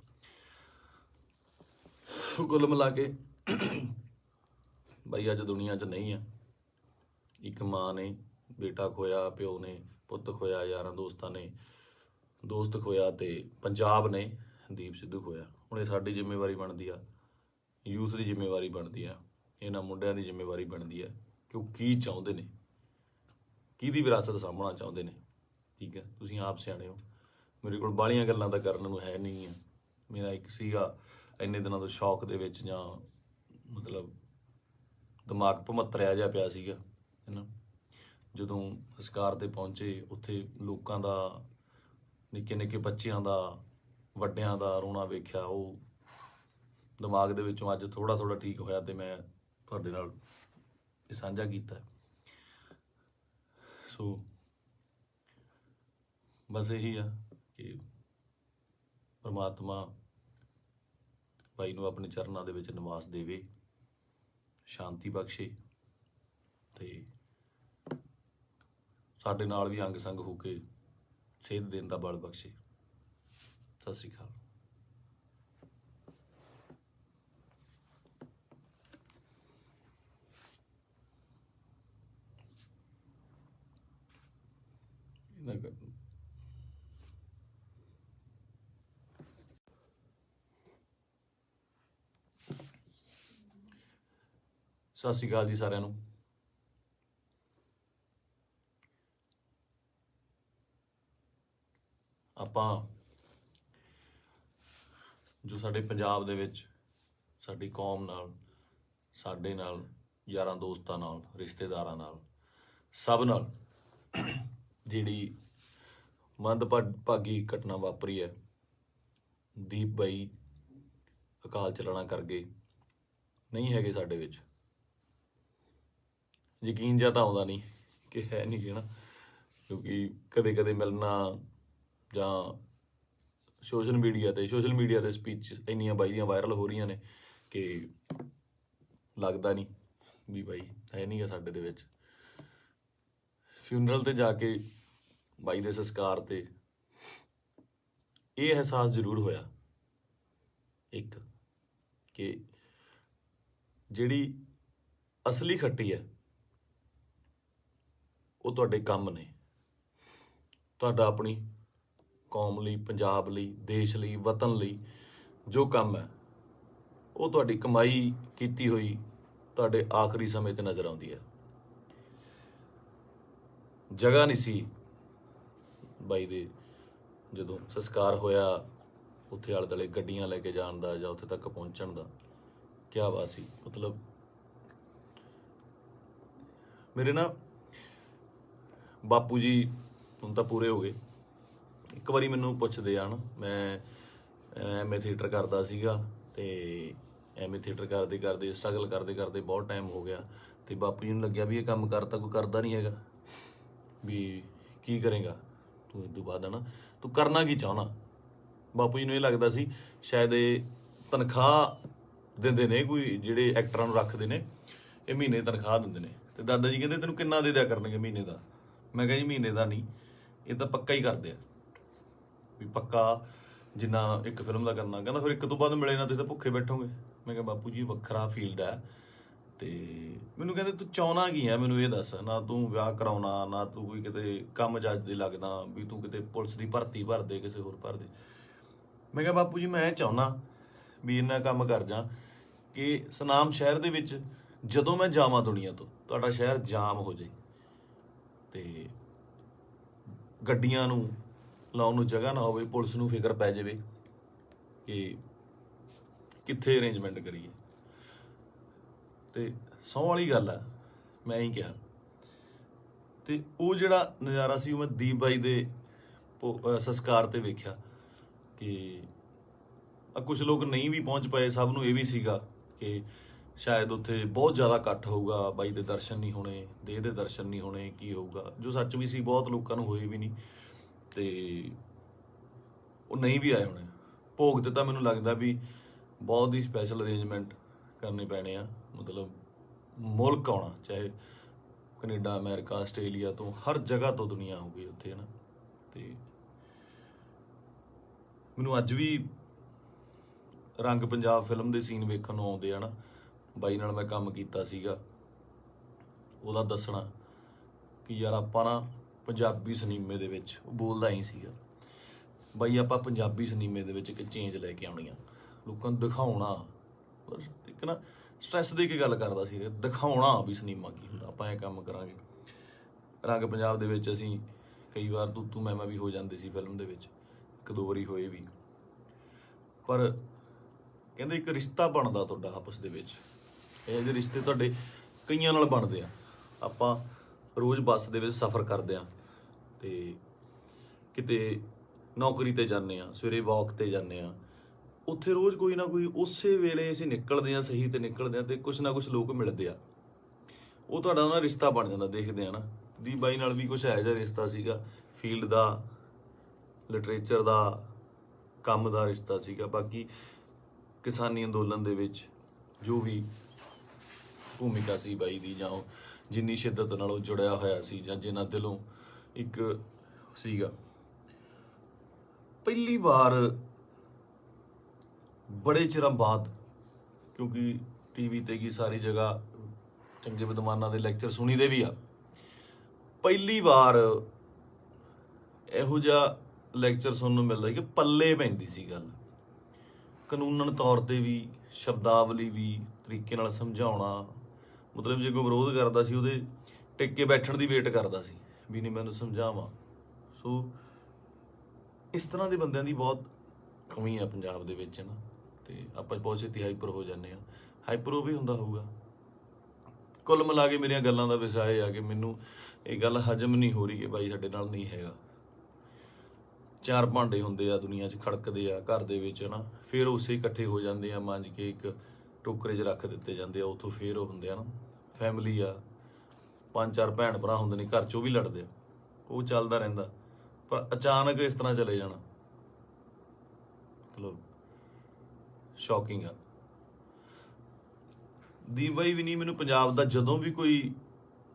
[SPEAKER 1] ਕੁੱਲ ਮਿਲਾ ਕੇ ਬਾਈ ਅੱਜ ਦੁਨੀਆ 'ਚ ਨਹੀਂ ਆ। ਇੱਕ ਮਾਂ ਨੇ ਬੇਟਾ ਖੋਇਆ, ਪਿਓ ਨੇ ਪੁੱਤ ਖੋਇਆ, ਯਾਰਾਂ ਦੋਸਤਾਂ ਨੇ ਦੋਸਤ ਖੋਇਆ, ਤੇ ਪੰਜਾਬ ਨੇ ਦੀਪ ਸਿੱਧੂ ਖੋਇਆ। ਹੁਣ ਇਹ ਸਾਡੀ ਜ਼ਿੰਮੇਵਾਰੀ ਬਣਦੀ ਆ, ਯੂਥ ਦੀ ਜ਼ਿੰਮੇਵਾਰੀ ਬਣਦੀ ਆ, ਇਹਨਾਂ ਮੁੰਡਿਆਂ ਦੀ ਜ਼ਿੰਮੇਵਾਰੀ ਬਣਦੀ ਆ ਕਿ ਉਹ ਕੀ ਚਾਹੁੰਦੇ ਨੇ, ਕਿਹਦੀ ਵਿਰਾਸਤ ਸਾਂਭਣਾ ਚਾਹੁੰਦੇ ਨੇ। ਠੀਕ ਹੈ, ਤੁਸੀਂ ਆਪ ਸਿਆਣੇ ਹੋ। ਮੇਰੇ ਕੋਲ ਬਾਹਲੀਆਂ ਗੱਲਾਂ ਤਾਂ ਕਰਨ ਨੂੰ ਹੈ ਨਹੀਂ ਆ। ਮੇਰਾ ਇੱਕ ਸੀਗਾ ਇੰਨੇ ਦਿਨਾਂ ਤੋਂ ਸ਼ੌਕ ਦੇ ਵਿੱਚ, ਜਾਂ ਮਤਲਬ ਦਿਮਾਗ ਭਮੱਤਰਿਆ ਜਿਹਾ ਪਿਆ ਸੀਗਾ, ਹੈ ਨਾ। ਜਦੋਂ ਸੰਸਕਾਰ 'ਤੇ ਪਹੁੰਚੇ, ਉੱਥੇ ਲੋਕਾਂ ਦਾ, ਨਿੱਕੇ ਨਿੱਕੇ ਬੱਚਿਆਂ ਦਾ, ਵੱਡਿਆਂ ਦਾ ਰੋਣਾ ਵੇਖਿਆ, ਉਹ ਦਿਮਾਗ ਦੇ ਵਿੱਚੋਂ ਅੱਜ ਥੋੜ੍ਹਾ ਥੋੜ੍ਹਾ ਠੀਕ ਹੋਇਆ, ਤੇ ਮੈਂ ਤੁਹਾਡੇ ਨਾਲ ਇਹ ਸਾਂਝਾ ਕੀਤਾ। ਸੋ ਬਸ ਇਹੀ ਆ ਕਿ ਪਰਮਾਤਮਾ ਬਾਈ ਨੂੰ ਆਪਣੇ ਚਰਨਾਂ ਦੇ ਵਿੱਚ ਨਿਵਾਸ ਦੇਵੇ, ਸ਼ਾਂਤੀ ਬਖਸ਼ੇ, ਤੇ ਸਾਡੇ ਨਾਲ ਵੀ ਅੰਗ ਸੰਗ ਹੋ ਕੇ ਸੇਧ ਦੇਣ ਦਾ ਬਲ ਬਖਸ਼ੇ। ਸਤਿ ਸ਼੍ਰੀ ਅਕਾਲ। ਸਤਿ ਸ਼੍ਰੀ ਅਕਾਲ ਜੀ ਸਾਰਿਆਂ ਨੂੰ। ਆਪਾਂ ਜੋ ਸਾਡੇ ਪੰਜਾਬ ਦੇ ਵਿੱਚ ਸਾਡੀ ਕੌਮ ਨਾਲ, ਸਾਡੇ ਨਾਲ, ਯਾਰਾਂ ਦੋਸਤਾਂ ਨਾਲ, ਰਿਸ਼ਤੇਦਾਰਾਂ ਨਾਲ, ਸਭ ਨਾਲ ਜਿਹੜੀ ਮੰਦਭਾਗੀ ਘਟਨਾ ਵਾਪਰੀ ਹੈ, ਦੀਪ ਬਾਈ ਅਕਾਲ ਚਲਾਣਾ ਕਰ ਗਏ, ਨਹੀਂ ਹੈਗੇ ਸਾਡੇ ਵਿੱਚ। ਯਕੀਨ ਜਿਹਾ ਤਾਂ ਆਉਂਦਾ ਨਹੀਂ ਕਿ ਹੈ ਨਹੀਂ ਗੇ ਨਾ, ਕਿਉਂਕਿ ਕਦੇ ਕਦੇ ਮਿਲਣਾ ਜਾਂ ਸੋਸ਼ਲ ਮੀਡੀਆ ਤੇ ਸਪੀਚ ਇੰਨੀਆਂ ਬਾਈ ਦੀਆਂ ਵਾਇਰਲ ਹੋ ਰਹੀਆਂ ਨੇ ਕਿ ਲੱਗਦਾ ਨਹੀਂ ਵੀ ਬਾਈ ਹੈ ਨਹੀਂ ਗਾ ਸਾਡੇ ਦੇ ਵਿੱਚ। ਫਿਊਨਰਲ ਤੇ ਜਾ ਕੇ ਬਾਈ ਦੇ ਸੰਸਕਾਰ ਤੇ ਇਹ ਅਹਿਸਾਸ ਜ਼ਰੂਰ ਹੋਇਆ ਇੱਕ, ਕਿ ਜਿਹੜੀ ਅਸਲੀ ਖੱਟੀ ਹੈ ਉਹ ਤੁਹਾਡੇ ਕੰਮ ਨੇ। ਤੁਹਾਡਾ ਆਪਣੀ ਕੌਮ ਲਈ, ਪੰਜਾਬ ਲਈ, ਦੇਸ਼ ਲਈ, ਵਤਨ ਲਈ ਜੋ ਕੰਮ ਹੈ ਉਹ ਤੁਹਾਡੀ ਕਮਾਈ ਕੀਤੀ ਹੋਈ ਤੁਹਾਡੇ ਆਖਰੀ ਸਮੇਂ ਤੇ ਨਜ਼ਰ ਆਉਂਦੀ ਹੈ। ਜਗ੍ਹਾ ਨਹੀਂ ਸੀ ਬਾਈ ਦੇ ਜਦੋਂ ਸੰਸਕਾਰ ਹੋਇਆ ਉੱਥੇ ਆਲੇ ਦੁਆਲੇ ਗੱਡੀਆਂ ਲੈ ਕੇ ਜਾਣ ਦਾ ਜਾਂ ਉੱਥੇ ਤੱਕ ਪਹੁੰਚਣ ਦਾ। ਕਿਆ ਬਾਤ ਸੀ। ਮਤਲਬ ਮੇਰੇ ਨਾ ਬਾਪੂ ਜੀ ਹੁਣ ਤਾਂ ਪੂਰੇ ਹੋ ਗਏ। ਇੱਕ ਵਾਰੀ ਮੈਨੂੰ ਪੁੱਛਦੇ ਆ ਨਾ, ਮੈਂ ਐਮਏ ਥੀਏਟਰ ਕਰਦਾ ਸੀਗਾ ਤੇ ਐਮਏ ਥੀਏਟਰ ਕਰਦੇ ਕਰਦੇ ਸਟਰਗਲ ਕਰਦੇ ਕਰਦੇ ਬਹੁਤ ਟਾਈਮ ਹੋ ਗਿਆ ਤੇ ਬਾਪੂ ਜੀ ਨੂੰ ਲੱਗਿਆ ਵੀ ਇਹ ਕੰਮ ਕਰਤਾ ਕੋਈ ਕਰਦਾ ਨਹੀਂ ਹੈਗਾ, ਵੀ ਕੀ ਕਰੇਗਾ ਤੂੰ ਇਸ ਤੋਂ ਬਾਅਦ, ਹੈ ਨਾ ਤੂੰ ਕਰਨਾ ਕੀ ਚਾਹੁੰਦਾ। ਬਾਪੂ ਜੀ ਨੂੰ ਇਹ ਲੱਗਦਾ ਸੀ ਸ਼ਾਇਦ ਇਹ ਤਨਖਾਹ ਦਿੰਦੇ ਨੇ, ਕੋਈ ਜਿਹੜੇ ਐਕਟਰਾਂ ਨੂੰ ਰੱਖਦੇ ਨੇ ਇਹ ਮਹੀਨੇ ਤਨਖਾਹ ਦਿੰਦੇ ਨੇ। ਤੇ ਦਾਦਾ ਜੀ ਕਹਿੰਦੇ ਤੈਨੂੰ ਕਿੰਨਾ ਦੇ ਦਿਆ ਕਰਨਗੇ ਮਹੀਨੇ ਦਾ। ਮੈਂ ਕਿਹਾ ਜੀ ਮਹੀਨੇ ਦਾ ਨਹੀਂ, ਇਹ ਤਾਂ ਪੱਕਾ ਹੀ ਕਰਦੇ ਆ, ਵੀ ਪੱਕਾ ਜਿੰਨਾ ਇੱਕ ਫਿਲਮ ਦਾ ਕਰਨਾ। ਕਹਿੰਦਾ ਫਿਰ ਇੱਕ ਤੋਂ ਬਾਅਦ ਮਿਲੇ ਨਾ ਤੁਸੀਂ ਤਾਂ ਭੁੱਖੇ ਬੈਠੋਗੇ। ਮੈਂ ਕਿਹਾ ਬਾਪੂ ਜੀ ਵੱਖਰਾ ਫੀਲਡ ਹੈ। ਤੇ ਮੈਨੂੰ ਕਹਿੰਦੇ ਤੂੰ ਚਾਹੁੰਦਾ ਕੀ ਹੈ, ਮੈਨੂੰ ਇਹ ਦੱਸ। ਨਾ ਤੂੰ ਵਿਆਹ ਕਰਾਉਣਾ, ਨਾ ਤੂੰ ਕੋਈ ਕਿਤੇ ਕੰਮ ਜੱਜ ਦੇ ਲੱਗਦਾ ਵੀ ਤੂੰ ਕਿਤੇ ਪੁਲਿਸ ਦੀ ਭਰਤੀ ਭਰ ਦੇ, ਕਿਸੇ ਹੋਰ ਭਰ ਦੇ। ਮੈਂ ਕਿਹਾ ਬਾਪੂ ਜੀ ਮੈਂ ਇਹ ਚਾਹੁੰਦਾ ਵੀ ਇੰਨਾ ਕੰਮ ਕਰ ਜਾ ਕਿ ਸੁਨਾਮ ਸ਼ਹਿਰ ਦੇ ਵਿੱਚ ਜਦੋਂ ਮੈਂ ਜਾਵਾਂ ਦੁਨੀਆ ਤੋਂ ਤੁਹਾਡਾ ਸ਼ਹਿਰ ਜਾਮ ਹੋ ਜਾਏ ਤੇ ਗੱਡੀਆਂ ਨੂੰ ਲਾਉਣ ਨੂੰ ਜਗ੍ਹਾ ਨਾ ਹੋਵੇ, ਪੁਲਿਸ ਨੂੰ ਫਿਕਰ ਪੈ ਜਾਵੇ ਕਿ ਕਿੱਥੇ ਅਰੇਂਜਮੈਂਟ ਕਰੀਏ। ਤੇ ਸਹੁੰ ਵਾਲੀ ਗੱਲ ਆ, ਮੈਂ ਹੀ ਕਿਹਾ। ਤੇ ਉਹ ਜਿਹੜਾ ਨਜ਼ਾਰਾ ਸੀ ਉਹ ਮੈਂ ਦੀਪ ਬਾਈ ਦੇ ਸੰਸਕਾਰ ਤੇ ਵੇਖਿਆ ਕਿ ਕੁਝ ਲੋਕ ਨਹੀਂ ਵੀ ਪਹੁੰਚ ਪਏ। ਸਭ ਨੂੰ ਇਹ ਵੀ ਸੀਗਾ ਕਿ ਸ਼ਾਇਦ ਉੱਥੇ ਬਹੁਤ ਜ਼ਿਆਦਾ ਇਕੱਠ ਹੋਊਗਾ, ਬਾਈ ਦੇ ਦਰਸ਼ਨ ਨਹੀਂ ਹੋਣੇ, ਦੇਹ ਦੇ ਦਰਸ਼ਨ ਨਹੀਂ ਹੋਣੇ, ਕੀ ਹੋਊਗਾ, ਜੋ ਸੱਚ ਵੀ ਸੀ। ਬਹੁਤ ਲੋਕਾਂ ਨੂੰ ਹੋਏ ਵੀ ਨਹੀਂ ਤੇ ਉਹ ਨਹੀਂ ਵੀ ਆਏ ਹੋਣੇ। ਭੋਗ ਤੇ ਤਾਂ ਮੈਨੂੰ ਲੱਗਦਾ ਵੀ ਬਹੁਤ ਹੀ ਸਪੈਸ਼ਲ ਅਰੇਂਜਮੈਂਟ ਕਰਨੇ ਪੈਣੇ ਆ। ਮਤਲਬ ਮੁਲਕ ਆਉਣਾ, ਚਾਹੇ ਕੈਨੇਡਾ, ਅਮਰੀਕਾ, ਆਸਟ੍ਰੇਲੀਆ ਤੋਂ, ਹਰ ਜਗ੍ਹਾ ਤੋਂ ਦੁਨੀਆ ਹੋਊਗੀ ਉੱਥੇ, ਹੈ ਨਾ। ਤੇ ਮੈਨੂੰ ਅੱਜ ਵੀ ਰੰਗ ਪੰਜਾਬ ਫਿਲਮ ਦੇ ਸੀਨ ਵੇਖਣ ਨੂੰ ਆਉਂਦੇ ਆ ਨਾ। ਬਾਈ ਨਾਲ ਮੈਂ ਕੰਮ ਕੀਤਾ ਸੀਗਾ, ਉਹਦਾ ਦੱਸਣਾ ਕਿ ਯਾਰ ਆਪਾਂ ਨਾ ਪੰਜਾਬੀ ਸਿਨੇਮੇ ਦੇ ਵਿੱਚ, ਉਹ ਬੋਲਦਾ ਹੀ ਸੀਗਾ ਬਾਈ ਆਪਾਂ ਪੰਜਾਬੀ ਸਿਨੇਮੇ ਦੇ ਵਿੱਚ ਇੱਕ ਚੇਂਜ ਲੈ ਕੇ ਆਉਣੀ ਆ, ਲੋਕਾਂ ਨੂੰ ਦਿਖਾਉਣਾ। ਇੱਕ ਨਾ ਸਟ੍ਰੈਸ ਦੇ ਕੇ ਗੱਲ ਕਰਦਾ ਸੀ, ਦਿਖਾਉਣਾ ਵੀ ਸਿਨੇਮਾ ਕੀ ਹੁੰਦਾ, ਆਪਾਂ ਇਹ ਕੰਮ ਕਰਾਂਗੇ। ਰੰਗ ਪੰਜਾਬ ਦੇ ਵਿੱਚ ਅਸੀਂ ਕਈ ਵਾਰ ਤੂੰ ਮੈਂ ਵੀ ਹੋ ਜਾਂਦੇ ਸੀ ਫਿਲਮ ਦੇ ਵਿੱਚ, ਇੱਕ ਦੋ ਵਾਰੀ ਹੋਏ ਵੀ। ਪਰ ਕਹਿੰਦੇ ਇੱਕ ਰਿਸ਼ਤਾ ਬਣਦਾ ਤੁਹਾਡਾ ਆਪਸ ਦੇ ਵਿੱਚ। ਇਹ ਜਿਹੇ ਰਿਸ਼ਤੇ ਤੁਹਾਡੇ ਕਈਆਂ ਨਾਲ ਬਣਦੇ ਆ। ਆਪਾਂ ਰੋਜ਼ ਬੱਸ ਦੇ ਵਿੱਚ ਸਫ਼ਰ ਕਰਦੇ ਆ ਤੇ ਕਿਤੇ ਨੌਕਰੀ ਤੇ ਜਾਂਦੇ ਆ, ਸਵੇਰੇ ਵਾਕ ਤੇ ਜਾਂਦੇ ਆ, ਉੱਥੇ ਰੋਜ਼ ਕੋਈ ਨਾ ਕੋਈ ਉਸੇ ਵੇਲੇ ਅਸੀਂ ਨਿਕਲਦੇ ਆ, ਸਹੀ ਤੇ ਨਿਕਲਦੇ ਆ ਤੇ ਕੁਛ ਨਾ ਕੁਛ ਲੋਕ ਮਿਲਦੇ ਆ, ਉਹ ਤੁਹਾਡਾ ਉਹਨਾਂ ਰਿਸ਼ਤਾ ਬਣ ਜਾਂਦਾ। ਦੇਖਦੇ ਆ ਨਾ, ਦੀਪ ਬਾਈ ਨਾਲ ਵੀ ਕੁਛ ਇਹੋ ਜਿਹਾ ਰਿਸ਼ਤਾ ਸੀਗਾ, ਫੀਲਡ ਦਾ, ਲਿਟਰੇਚਰ ਦਾ, ਕੰਮ ਦਾ ਰਿਸ਼ਤਾ ਸੀਗਾ। ਬਾਕੀ ਕਿਸਾਨੀ ਅੰਦੋਲਨ ਦੇ ਵਿੱਚ ਜੋ ਵੀ ਭੂਮਿਕਾ ਸੀ ਬਾਈ ਦੀ, ਜਾਂ ਉਹ ਜਿੰਨੀ ਸ਼ਿੱਦਤ ਨਾਲ ਉਹ ਜੁੜਿਆ ਹੋਇਆ ਸੀ, ਜਾਂ ਜਿੰਨਾ ਦਿਲੋਂ ਇੱਕ ਸੀਗਾ। ਪਹਿਲੀ ਵਾਰ ਬੜੇ ਚਿਰਾਂ ਬਾਅਦ, ਕਿਉਂਕਿ ਟੀਵੀ ਤੇ ਕੀ ਸਾਰੀ ਜਗ੍ਹਾ ਚੰਗੇ ਵਿਦਵਾਨਾਂ ਦੇ ਲੈਕਚਰ ਸੁਣੀ ਦੇ ਵੀ ਆ, ਪਹਿਲੀ ਵਾਰ ਇਹੋ ਜਿਹਾ ਲੈਕਚਰ ਸੁਣਨ ਨੂੰ ਮਿਲਦਾ ਕਿ ਪੱਲੇ ਪੈਂਦੀ ਸੀ ਗੱਲ, ਕਾਨੂੰਨਨ ਤੌਰ ਤੇ ਵੀ, ਸ਼ਬਦਾਵਲੀ ਵੀ, ਤਰੀਕੇ ਨਾਲ ਸਮਝਾਉਣਾ। ਮਤਲਬ ਜੇ ਕੋਈ ਵਿਰੋਧ ਕਰਦਾ ਸੀ ਉਹਦੇ ਟਿਕ ਕੇ ਬੈਠਣ ਦੀ ਵੇਟ ਕਰਦਾ ਸੀ ਵੀ ਨਹੀਂ ਮੈਨੂੰ ਸਮਝਾਵਾਂ। ਸੋ ਇਸ ਤਰ੍ਹਾਂ ਦੇ ਬੰਦਿਆਂ ਦੀ ਬਹੁਤ ਕਮੀ ਆ ਪੰਜਾਬ ਦੇ ਵਿੱਚ, ਨਾ। ਤੇ ਆਪਾਂ ਬਹੁਤ ਛੇਤੀ ਹਾਈਪਰ ਹੋ ਜਾਂਦੇ ਆ, ਹਾਈਪਰ ਉਹ ਵੀ ਹੁੰਦਾ ਹੋਊਗਾ। ਕੁੱਲ ਮਿਲਾ ਕੇ ਮੇਰੀਆਂ ਗੱਲਾਂ ਦਾ ਵਿਸ਼ਾ ਇਹ ਆ ਕਿ ਮੈਨੂੰ ਇਹ ਗੱਲ ਹਜਮ ਨਹੀਂ ਹੋ ਰਹੀ ਕਿ ਬਾਈ ਸਾਡੇ ਨਾਲ ਨਹੀਂ ਹੈਗਾ। ਚਾਰ ਭਾਂਡੇ ਹੁੰਦੇ ਆ ਦੁਨੀਆ 'ਚ, ਖੜਕਦੇ ਆ ਘਰ ਦੇ ਵਿੱਚ, ਨਾ, ਫਿਰ ਉਸੇ ਇਕੱਠੇ ਹੋ ਜਾਂਦੇ ਆ, ਮਾਂਜ ਕੇ ਇੱਕ ਟੋਕਰੇ 'ਚ ਰੱਖ ਦਿੱਤੇ ਜਾਂਦੇ ਆ, ਉੱਥੋਂ ਫਿਰ ਉਹ ਹੁੰਦੇ ਆ ਨਾ ਫੈਮਿਲੀ ਆ, 5-4 ਭੈਣ ਭਰਾ ਹੁੰਦੇ ਨੇ ਘਰ 'ਚ, ਉਹ ਵੀ ਲੜਦੇ ਆ, ਉਹ ਚੱਲਦਾ ਰਹਿੰਦਾ। ਪਰ ਅਚਾਨਕ ਇਸ ਤਰ੍ਹਾਂ ਚਲੇ ਜਾਣਾ ਮਤਲਬ ਸ਼ੌਕਿੰਗ ਆ। ਦੀਪ ਬਾਈ ਵੀ ਨਹੀਂ, ਮੈਨੂੰ ਪੰਜਾਬ ਦਾ ਜਦੋਂ ਵੀ ਕੋਈ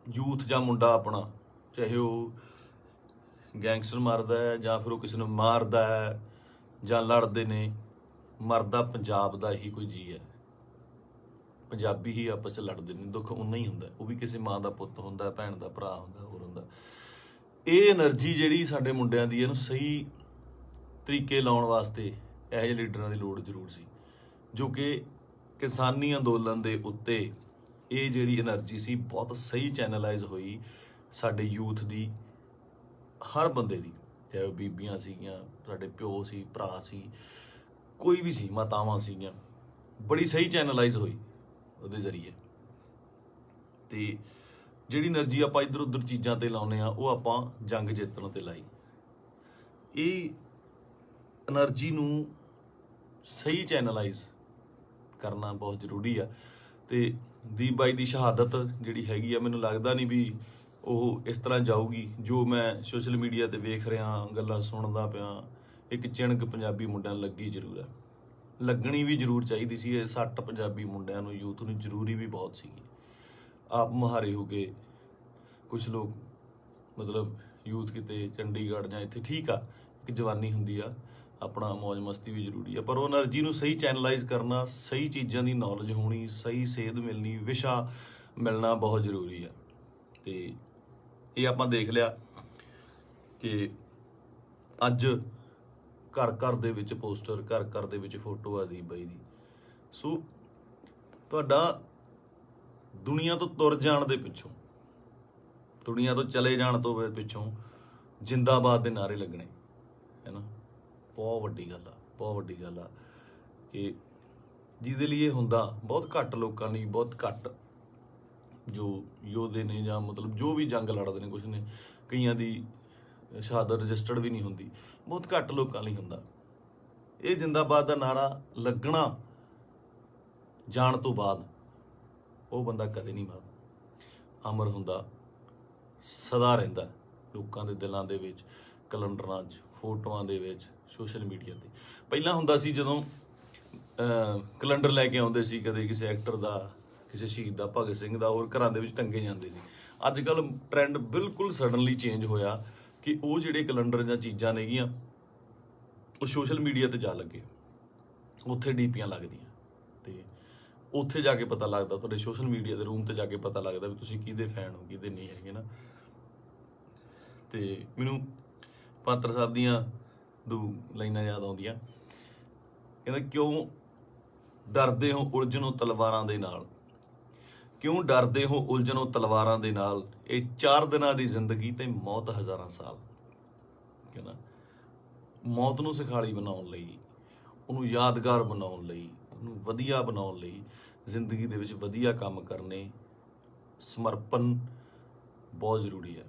[SPEAKER 1] ਯੂਥ ਜਾਂ ਮੁੰਡਾ ਆਪਣਾ, ਚਾਹੇ ਉਹ ਗੈਂਗਸਟਰ ਮਾਰਦਾ ਹੈ ਜਾਂ ਫਿਰ ਉਹ ਕਿਸੇ ਨੂੰ ਮਾਰਦਾ ਹੈ ਜਾਂ ਲੜਦੇ ਨੇ, ਮਰਦਾ ਪੰਜਾਬ ਦਾ ਹੀ ਕੋਈ ਜੀ ਹੈ। ਪੰਜਾਬੀ ਹੀ ਆਪਸ 'ਚ ਲੜਦੇ ਨੇ, ਦੁੱਖ ਉਨਾ ਹੀ ਹੁੰਦਾ, ਉਹ ਵੀ ਕਿਸੇ ਮਾਂ ਦਾ ਪੁੱਤ ਹੁੰਦਾ, ਭੈਣ ਦਾ ਭਰਾ ਹੁੰਦਾ, ਹੋਰ ਹੁੰਦਾ। ਇਹ એનર્ਜੀ ਜਿਹੜੀ ਸਾਡੇ ਮੁੰਡਿਆਂ ਦੀ, ਇਹਨੂੰ ਸਹੀ ਤਰੀਕੇ ਲਾਉਣ ਵਾਸਤੇ ਇਹੋ ਜਿਹੇ ਲੀਡਰਾਂ ਦੀ ਲੋੜ ਜ਼ਰੂਰ ਸੀ, ਜੋ ਕਿ ਕਿਸਾਨੀ ਅੰਦੋਲਨ ਦੇ ਉੱਤੇ ਇਹ ਜਿਹੜੀ એનર્ਜੀ ਸੀ ਬਹੁਤ ਸਹੀ ਚੈਨਲਾਈਜ਼ ਹੋਈ ਸਾਡੇ ਯੂਥ ਦੀ, ਹਰ ਬੰਦੇ ਦੀ, ਚਾਹੇ ਉਹ ਬੀਬੀਆਂ ਸੀਗੀਆਂ, ਸਾਡੇ ਪਿਓ ਸੀ, ਭਰਾ ਸੀ, ਕੋਈ ਵੀ ਸੀ, ਮਾਤਾਵਾਂ ਸੀਗੀਆਂ, ਬੜੀ ਸਹੀ ਚੈਨਲਾਈਜ਼ ਹੋਈ ਉਹਦੇ ਜ਼ਰੀਏ। ਤੇ ਜਿਹੜੀ એનર્ਜੀ ਆਪਾਂ ਇੱਧਰ ਉੱਧਰ ਚੀਜ਼ਾਂ ਤੇ ਲਾਉਂਦੇ ਆ, ਉਹ ਆਪਾਂ ਜੰਗ ਜਿੱਤਣ ਤੇ ਲਾਈ। ਇਹ એનર્ਜੀ ਨੂੰ ਸਹੀ ਚੈਨਲਾਈਜ਼ ਕਰਨਾ ਬਹੁਤ ਜ਼ਰੂਰੀ ਆ। ਤੇ ਦੀਪ ਬਾਈ ਦੀ ਸ਼ਹਾਦਤ ਜਿਹੜੀ ਹੈਗੀ ਆ, ਮੈਨੂੰ ਲੱਗਦਾ ਨਹੀਂ ਵੀ ਉਹ ਇਸ ਤਰ੍ਹਾਂ ਜਾਊਗੀ। ਜੋ ਮੈਂ ਸੋਸ਼ਲ ਮੀਡੀਆ ਤੇ ਵੇਖ ਰਿਹਾ, ਗੱਲਾਂ ਸੁਣਦਾ ਪਿਆ, ਇੱਕ ਚਿਣਕ ਪੰਜਾਬੀ ਮੁੰਡਿਆਂ ਨੂੰ ਲੱਗੀ ਜ਼ਰੂਰ ਆ, ਲੱਗਣੀ ਵੀ ਜ਼ਰੂਰ ਚਾਹੀਦੀ ਸੀ। ਇਹ ਸੱਟ ਪੰਜਾਬੀ ਮੁੰਡਿਆਂ ਨੂੰ, ਯੂਥ ਨੂੰ ਜ਼ਰੂਰੀ ਵੀ ਬਹੁਤ ਸੀਗੀ। ਆਪ ਮੁਹਾਰੇ ਹੋ ਕੇ ਕੁਝ ਲੋਕ, ਮਤਲਬ ਯੂਥ ਕਿਤੇ ਚੰਡੀਗੜ੍ਹ ਜਾਂ ਇੱਥੇ, ਠੀਕ ਆ, ਇੱਕ ਜਵਾਨੀ ਹੁੰਦੀ ਆ, ਆਪਣਾ ਮौज ਮਸਤੀ ਵੀ ਜ਼ਰੂਰੀ ਆ, ਪਰ ਉਹ એનર્ਜੀ ਨੂੰ ਸਹੀ ਚੈਨਲਾਈਜ਼ ਕਰਨਾ, ਸਹੀ ਚੀਜ਼ਾਂ ਦੀ ਨੌਲੇਜ ਹੋਣੀ, ਸਹੀ ਸੇਧ ਮਿਲਣੀ, ਵਿਸ਼ਾ ਮਿਲਣਾ ਬਹੁਤ ਜ਼ਰੂਰੀ ਆ। ਤੇ ਇਹ ਆਪਾਂ ਦੇਖ ਲਿਆ ਕਿ ਅੱਜ ਘਰ ਘਰ ਦੇ ਵਿੱਚ ਪੋਸਟਰ, ਘਰ ਘਰ ਦੇ ਵਿੱਚ ਫੋਟੋ ਆ ਦੀਪ ਬਾਈ ਦੀ। ਸੋ ਤੁਹਾਡਾ ਦੁਨੀਆ ਤੋਂ ਤੁਰ ਜਾਣ ਦੇ ਪਿੱਛੋਂ, ਦੁਨੀਆ ਤੋਂ ਚਲੇ ਜਾਣ ਤੋਂ ਪਿੱਛੋਂ ਜਿੰਦਾਬਾਦ ਦੇ ਨਾਅਰੇ ਲੱਗਣੇ, ਹੈ ਨਾ, ਬਹੁਤ ਵੱਡੀ ਗੱਲ ਆ, ਬਹੁਤ ਵੱਡੀ ਗੱਲ ਆ। ਕਿ ਜਿਹਦੇ ਲਈ ਇਹ ਹੁੰਦਾ ਬਹੁਤ ਘੱਟ ਲੋਕਾਂ ਲਈ, ਬਹੁਤ ਘੱਟ ਜੋ ਯੋਧੇ ਨੇ, ਜਾਂ ਮਤਲਬ ਜੋ ਵੀ ਜੰਗ ਲੜਦੇ ਨੇ, ਕੁਛ ਨੇ, ਕਈਆਂ ਦੀ ਸ਼ਹਾਦਤ ਰਜਿਸਟਰਡ ਵੀ ਨਹੀਂ ਹੁੰਦੀ, ਬਹੁਤ ਘੱਟ ਲੋਕਾਂ ਲਈ ਹੁੰਦਾ। ਇਹ ਜਿੰਦਾਬਾਦ ਦਾ ਨਾਰਾ ਲੱਗਣਾ ਜਾਣ ਤੋਂ ਬਾਅਦ ਉਹ ਬੰਦਾ ਕਦੇ ਨਹੀਂ ਮਰਦਾ, ਅਮਰ ਹੁੰਦਾ, ਸਦਾ ਰਹਿੰਦਾ ਲੋਕਾਂ ਦੇ ਦਿਲਾਂ ਦੇ ਵਿੱਚ, ਕੈਲੰਡਰਾਂ 'ਚ, ਫੋਟੋਆਂ ਦੇ ਵਿੱਚ, ਸੋਸ਼ਲ ਮੀਡੀਆ ਤੇ। ਪਹਿਲਾਂ ਹੁੰਦਾ ਸੀ ਜਦੋਂ ਕੈਲੰਡਰ ਲੈ ਕੇ ਆਉਂਦੇ ਸੀ, ਕਦੇ ਕਿਸੇ ਐਕਟਰ ਦਾ, ਕਿਸੇ ਸ਼ਹੀਦ ਦਾ, ਭਗਤ ਸਿੰਘ ਦਾ, ਹੋਰ ਘਰਾਂ ਦੇ ਵਿੱਚ ਟੰਗੇ ਜਾਂਦੇ ਸੀ। ਅੱਜ ਕੱਲ੍ਹ ਟ੍ਰੈਂਡ ਬਿਲਕੁਲ ਸਡਨਲੀ ਚੇਂਜ ਹੋਇਆ ਕਿ ਉਹ ਜਿਹੜੇ ਕੈਲੰਡਰ ਜਾਂ ਚੀਜ਼ਾਂ ਨੇਗੀਆਂ, ਉਹ ਸੋਸ਼ਲ ਮੀਡੀਆ ਤੇ ਜਾ ਲੱਗੇ, ਉੱਥੇ ਡੀਪੀਆਂ ਲੱਗਦੀਆਂ, ਤੇ ਉੱਥੇ ਜਾ ਕੇ ਪਤਾ ਲੱਗਦਾ, ਤੁਹਾਡੇ ਸੋਸ਼ਲ ਮੀਡੀਆ ਦੇ ਰੂਮ ਤੇ ਜਾ ਕੇ ਪਤਾ ਲੱਗਦਾ ਵੀ ਤੁਸੀਂ ਕਿਹਦੇ ਫੈਨ ਹੋ, ਕਿਹਦੇ ਨਹੀਂ ਹੈਗੇ ਨਾ। ਤੇ ਮੈਨੂੰ ਪਾਤਰ ਸਾਹਿਬ ਦੀਆਂ ਦੋ ਲਾਈਨਾਂ ਯਾਦ ਆਉਂਦੀਆਂ, ਕਹਿੰਦਾ, ਕਿਉਂ ਡਰਦੇ ਹੋ ਉਲਝਣੋਂ ਤਲਵਾਰਾਂ ਦੇ ਨਾਲ, ਕਿਉਂ ਡਰਦੇ ਹੋ ਉਲਝਣੋਂ ਤਲਵਾਰਾਂ ਦੇ ਨਾਲ, ਇਹ 4 ਦਿਨਾਂ ਦੀ ਜ਼ਿੰਦਗੀ ਤੇ ਮੌਤ ਹਜ਼ਾਰਾਂ ਸਾਲ। ਕਹਿੰਦਾ ਮੌਤ ਨੂੰ ਸਿਖਾਲੀ ਬਣਾਉਣ ਲਈ, ਉਹਨੂੰ ਯਾਦਗਾਰ ਬਣਾਉਣ ਲਈ, ਉਹਨੂੰ ਵਧੀਆ ਬਣਾਉਣ ਲਈ, ਜ਼ਿੰਦਗੀ ਦੇ ਵਿੱਚ ਵਧੀਆ ਕੰਮ ਕਰਨੇ, ਸਮਰਪਣ ਬਹੁਤ ਜ਼ਰੂਰੀ ਹੈ।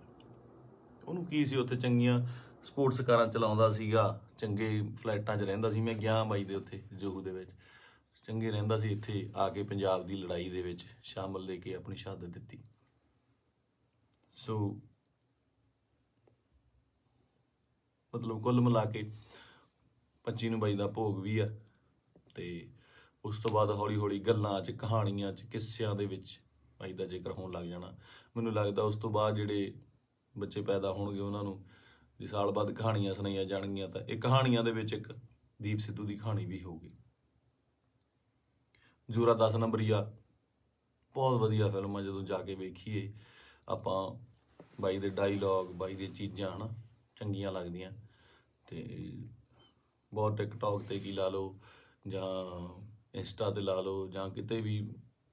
[SPEAKER 1] ਉਹਨੂੰ ਕੀ ਸੀ, ਉੱਥੇ ਚੰਗੀਆਂ ਸਪੋਰਟਸ ਕਾਰਾਂ ਚਲਾਉਂਦਾ ਸੀਗਾ, ਚੰਗੇ ਫਲੈਟਾਂ 'ਚ ਰਹਿੰਦਾ ਸੀ। ਮੈਂ ਗਿਆ ਬਾਈ ਦੇ ਉੱਥੇ ਜੂਹੂ ਦੇ ਵਿੱਚ, ਚੰਗੇ ਰਹਿੰਦਾ ਸੀ। ਇੱਥੇ ਆ ਕੇ ਪੰਜਾਬ ਦੀ ਲੜਾਈ ਦੇ ਵਿੱਚ ਸ਼ਾਮਲ ਲੈ ਕੇ ਆਪਣੀ ਸ਼ਹਾਦਤ ਦਿੱਤੀ। ਸੋ ਮਤਲਬ ਕੁੱਲ ਮਿਲਾ ਕੇ 25 ਨੂੰ ਬਾਈ ਦਾ ਭੋਗ ਵੀ ਆ, ਤੇ ਉਸ ਤੋਂ ਬਾਅਦ ਹੌਲੀ ਹੌਲੀ ਗੱਲਾਂ 'ਚ, ਕਹਾਣੀਆਂ 'ਚ, ਕਿੱਸਿਆਂ ਦੇ ਵਿੱਚ ਬਾਈ ਦਾ ਜ਼ਿਕਰ ਹੋਣ ਲੱਗ ਜਾਣਾ। ਮੈਨੂੰ ਲੱਗਦਾ ਉਸ ਤੋਂ ਬਾਅਦ ਜਿਹੜੇ ਬੱਚੇ ਪੈਦਾ ਹੋਣਗੇ, ਉਹਨਾਂ ਨੂੰ ਜੇ ਸਾਲ ਬਾਅਦ ਕਹਾਣੀਆਂ ਸੁਣਾਈਆਂ ਜਾਣਗੀਆਂ, ਤਾਂ ਇਹ ਕਹਾਣੀਆਂ ਦੇ ਵਿੱਚ ਇੱਕ ਦੀਪ ਸਿੱਧੂ ਦੀ ਕਹਾਣੀ ਵੀ ਹੋਊਗੀ। ਜ਼ੋਰਾ 10 ਨੰਬਰੀਆ ਬਹੁਤ ਵਧੀਆ ਫਿਲਮ ਆ, ਜਦੋਂ ਜਾ ਕੇ ਵੇਖੀਏ ਆਪਾਂ, ਬਾਈ ਦੇ ਡਾਇਲੋਗ, ਬਾਈ ਦੀਆਂ ਚੀਜ਼ਾਂ ਹਨਾ ਚੰਗੀਆਂ ਲੱਗਦੀਆਂ। ਤੇ ਬਹੁਤ ਟਿਕਟੌਕ ਤੇ ਕੀ ਲਾ ਲਓ, ਜਾਂ ਇੰਸਟਾ ਤੇ ਲਾ ਲਓ, ਜਾਂ ਕਿਤੇ ਵੀ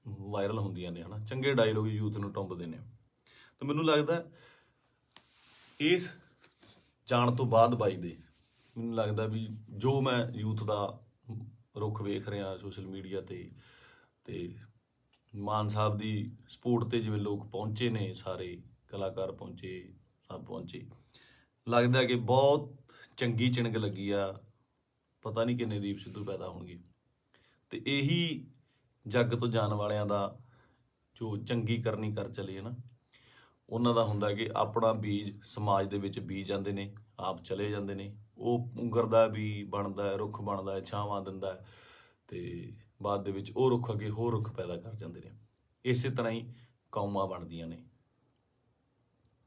[SPEAKER 1] ਵਾਇਰਲ ਹੁੰਦੀਆਂ ਨੇ ਹਨਾ, ਚੰਗੇ ਡਾਇਲੋਗ ਯੂਥ ਨੂੰ ਟੁੰਬਦੇ ਨੇ। ਤੇ ਮੈਨੂੰ ਲੱਗਦਾ ਇਸ ਜਾਣ ਤੋਂ ਬਾਅਦ ਬਾਈ ਦੇ, ਮੈਨੂੰ ਲੱਗਦਾ ਵੀ ਜੋ ਮੈਂ ਯੂਥ ਦਾ ਰੁੱਖ ਵੇਖ ਰਿਹਾ ਸੋਸ਼ਲ ਮੀਡੀਆ ਤੇ ਮਾਨ ਸਾਹਿਬ ਦੀ ਸਪੋਰਟ ਤੇ ਜਿਵੇਂ ਲੋਕ ਪਹੁੰਚੇ ਨੇ, ਸਾਰੇ ਕਲਾਕਾਰ ਪਹੁੰਚੇ, ਸਭ ਪਹੁੰਚੇ, ਲੱਗਦਾ ਕਿ ਬਹੁਤ ਚੰਗੀ ਚਿਣਗ ਲੱਗੀ ਆ। ਪਤਾ ਨਹੀਂ ਕਿੰਨੇ ਦੀਪ ਸਿੱਧੂ ਪੈਦਾ ਹੋਣਗੇ। ਤੇ ਇਹੀ ਜੱਗ ਤੋਂ ਜਾਣ ਵਾਲਿਆਂ ਦਾ ਜੋ ਚੰਗੀ ਕਰਨੀ ਕਰ ਚਲੇ ਨਾ, ਉਹਨਾਂ ਦਾ ਹੁੰਦਾ ਕਿ ਆਪਣਾ ਬੀਜ ਸਮਾਜ ਦੇ ਵਿੱਚ ਬੀਜ ਜਾਂਦੇ ਨੇ, ਆਪ ਚਲੇ ਜਾਂਦੇ ਨੇ, ਉਹ ਪੁੰਗਰਦਾ ਵੀ ਬਣਦਾ ਹੈ, ਰੁੱਖ ਬਣਦਾ ਹੈ, ਛਾਵਾਂ ਦਿੰਦਾ ਹੈ, ਤੇ ਬਾਅਦ ਦੇ ਵਿੱਚ ਉਹ ਰੁੱਖ ਅੱਗੇ ਹੋਰ ਰੁੱਖ ਪੈਦਾ ਕਰ ਜਾਂਦੇ ਨੇ। ਇਸੇ ਤਰ੍ਹਾਂ ਹੀ ਕੌਮਾਂ ਬਣਦੀਆਂ ਨੇ।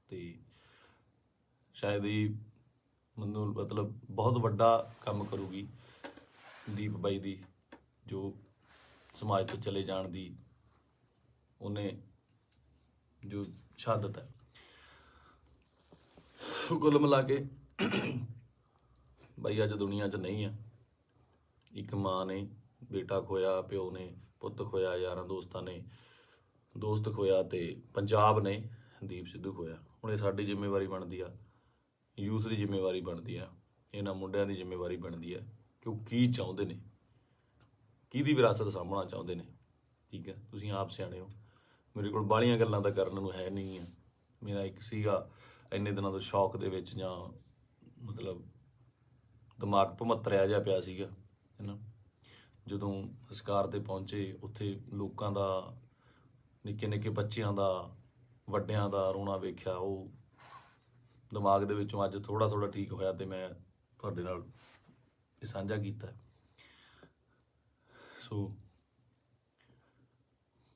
[SPEAKER 1] ਤੇ ਸ਼ਾਇਦ ਇਹ ਮੈਨੂੰ ਮਤਲਬ ਬਹੁਤ ਵੱਡਾ ਕੰਮ ਕਰੂਗੀ ਦੀਪ ਬਾਈ ਦੀ, ਜੋ ਸਮਾਜ ਤੋਂ ਚਲੇ ਜਾਣ ਦੀ ਉਹਨੇ ਜੋ ਸ਼ਹਾਦਤ ਹੈ। ਕੁੱਲ ਮਿਲਾ ਕੇ ਬਾਈ ਅੱਜ ਦੁਨੀਆ 'ਚ ਨਹੀਂ ਆ। ਇੱਕ ਮਾਂ ਨੇ ਬੇਟਾ ਖੋਇਆ, ਪਿਓ ਨੇ ਪੁੱਤ ਖੋਇਆ, ਯਾਰਾਂ ਦੋਸਤਾਂ ਨੇ ਦੋਸਤ ਖੋਇਆ, ਤੇ ਪੰਜਾਬ ਨੇ ਦੀਪ ਸਿੱਧੂ ਖੋਇਆ। ਹੁਣ ਇਹ ਸਾਡੀ ਜ਼ਿੰਮੇਵਾਰੀ ਬਣਦੀ ਆ, ਯੂਥ ਦੀ ਜ਼ਿੰਮੇਵਾਰੀ ਬਣਦੀ ਆ, ਇਹਨਾਂ ਮੁੰਡਿਆਂ ਦੀ ਜ਼ਿੰਮੇਵਾਰੀ ਬਣਦੀ ਆ ਕਿ ਉਹ ਕੀ ਚਾਹੁੰਦੇ ਨੇ, ਕਿਹਦੀ ਵਿਰਾਸਤ ਸਾਂਭਣਾ ਚਾਹੁੰਦੇ ਨੇ। ਠੀਕ ਹੈ, ਤੁਸੀਂ ਆਪ ਸਿਆਣੇ ਹੋ। ਮੇਰੇ ਕੋਲ ਬਾਹਲੀਆਂ ਗੱਲਾਂ ਤਾਂ ਕਰਨ ਨੂੰ ਹੈ ਨਹੀਂ ਆ। ਮੇਰਾ ਇੱਕ ਸੀਗਾ ਇੰਨੇ ਦਿਨਾਂ ਤੋਂ ਸ਼ੌਕ ਦੇ ਵਿੱਚ, ਜਾਂ ਮਤਲਬ ਦਿਮਾਗ ਭਮੱਤਰਿਆ ਜਿਹਾ ਪਿਆ ਸੀਗਾ, ਹੈ ਨਾ। ਜਦੋਂ ਸੰਸਕਾਰ 'ਤੇ ਪਹੁੰਚੇ, ਉੱਥੇ ਲੋਕਾਂ ਦਾ, ਨਿੱਕੇ ਨਿੱਕੇ ਬੱਚਿਆਂ ਦਾ, ਵੱਡਿਆਂ ਦਾ ਰੋਣਾ ਵੇਖਿਆ, ਉਹ ਦਿਮਾਗ ਦੇ ਵਿੱਚੋਂ ਅੱਜ ਥੋੜ੍ਹਾ ਥੋੜ੍ਹਾ ਠੀਕ ਹੋਇਆ, ਤੇ ਮੈਂ ਤੁਹਾਡੇ ਨਾਲ ਇਹ ਸਾਂਝਾ ਕੀਤਾ। ਸੋ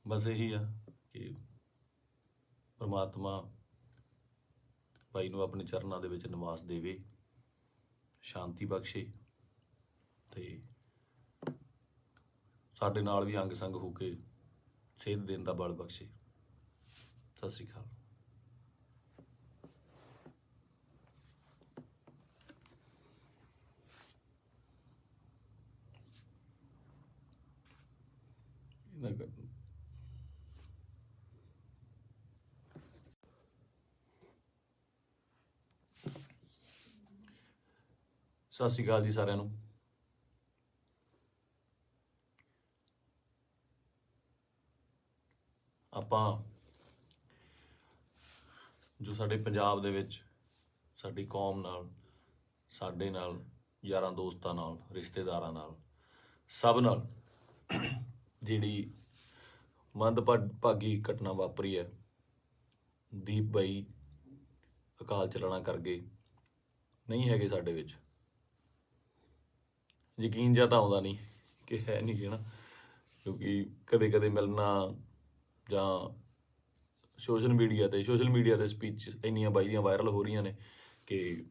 [SPEAKER 1] ਬਸ ਇਹੀ ਆ ਕਿ ਪਰਮਾਤਮਾ ਬਾਈ ਨੂੰ ਆਪਣੇ ਚਰਨਾਂ ਦੇ ਵਿੱਚ ਨਿਵਾਸ ਦੇਵੇ, ਸ਼ਾਂਤੀ ਬਖਸ਼ੇ, ਤੇ ਸਾਡੇ ਨਾਲ ਵੀ ਅੰਗ ਸੰਗ ਹੋ ਕੇ ਸੇਧ ਦੇਣ ਦਾ ਬਲ ਬਖਸ਼ੇ। ਸਤਿ ਸ਼੍ਰੀ ਅਕਾਲ। ਸਤਿ ਸ਼੍ਰੀ ਅਕਾਲ ਜੀ ਸਾਰਿਆਂ ਨੂੰ। ਆਪਾਂ ਜੋ ਸਾਡੇ ਪੰਜਾਬ ਦੇ ਵਿੱਚ ਸਾਡੀ ਕੌਮ ਨਾਲ, ਸਾਡੇ ਨਾਲ, ਯਾਰਾਂ ਦੋਸਤਾਂ ਨਾਲ, ਰਿਸ਼ਤੇਦਾਰਾਂ ਨਾਲ, ਸਭ ਨਾਲ ਜਿਹੜੀ ਮੰਦਭਾਗੀ ਘਟਨਾ ਵਾਪਰੀ ਹੈ, ਦੀਪ ਬਾਈ ਅਕਾਲ ਚਲਾਣਾ ਕਰ ਗਏ, ਨਹੀਂ ਹੈਗੇ ਸਾਡੇ ਵਿੱਚ। ਯਕੀਨ ਜਿਹਾ ਤਾਂ ਆਉਂਦਾ ਨਹੀਂ ਕਿ ਹੈ ਨਹੀਂ ਨਾ, ਕਿਉਂਕਿ ਕਦੇ ਕਦੇ ਮਿਲਣਾ ਜਾਂ ਸੋਸ਼ਲ ਮੀਡੀਆ 'ਤੇ ਸਪੀਚ ਇੰਨੀਆਂ ਬਾਈ ਦੀਆਂ ਵਾਇਰਲ ਹੋ ਰਹੀਆਂ ਨੇ ਕਿ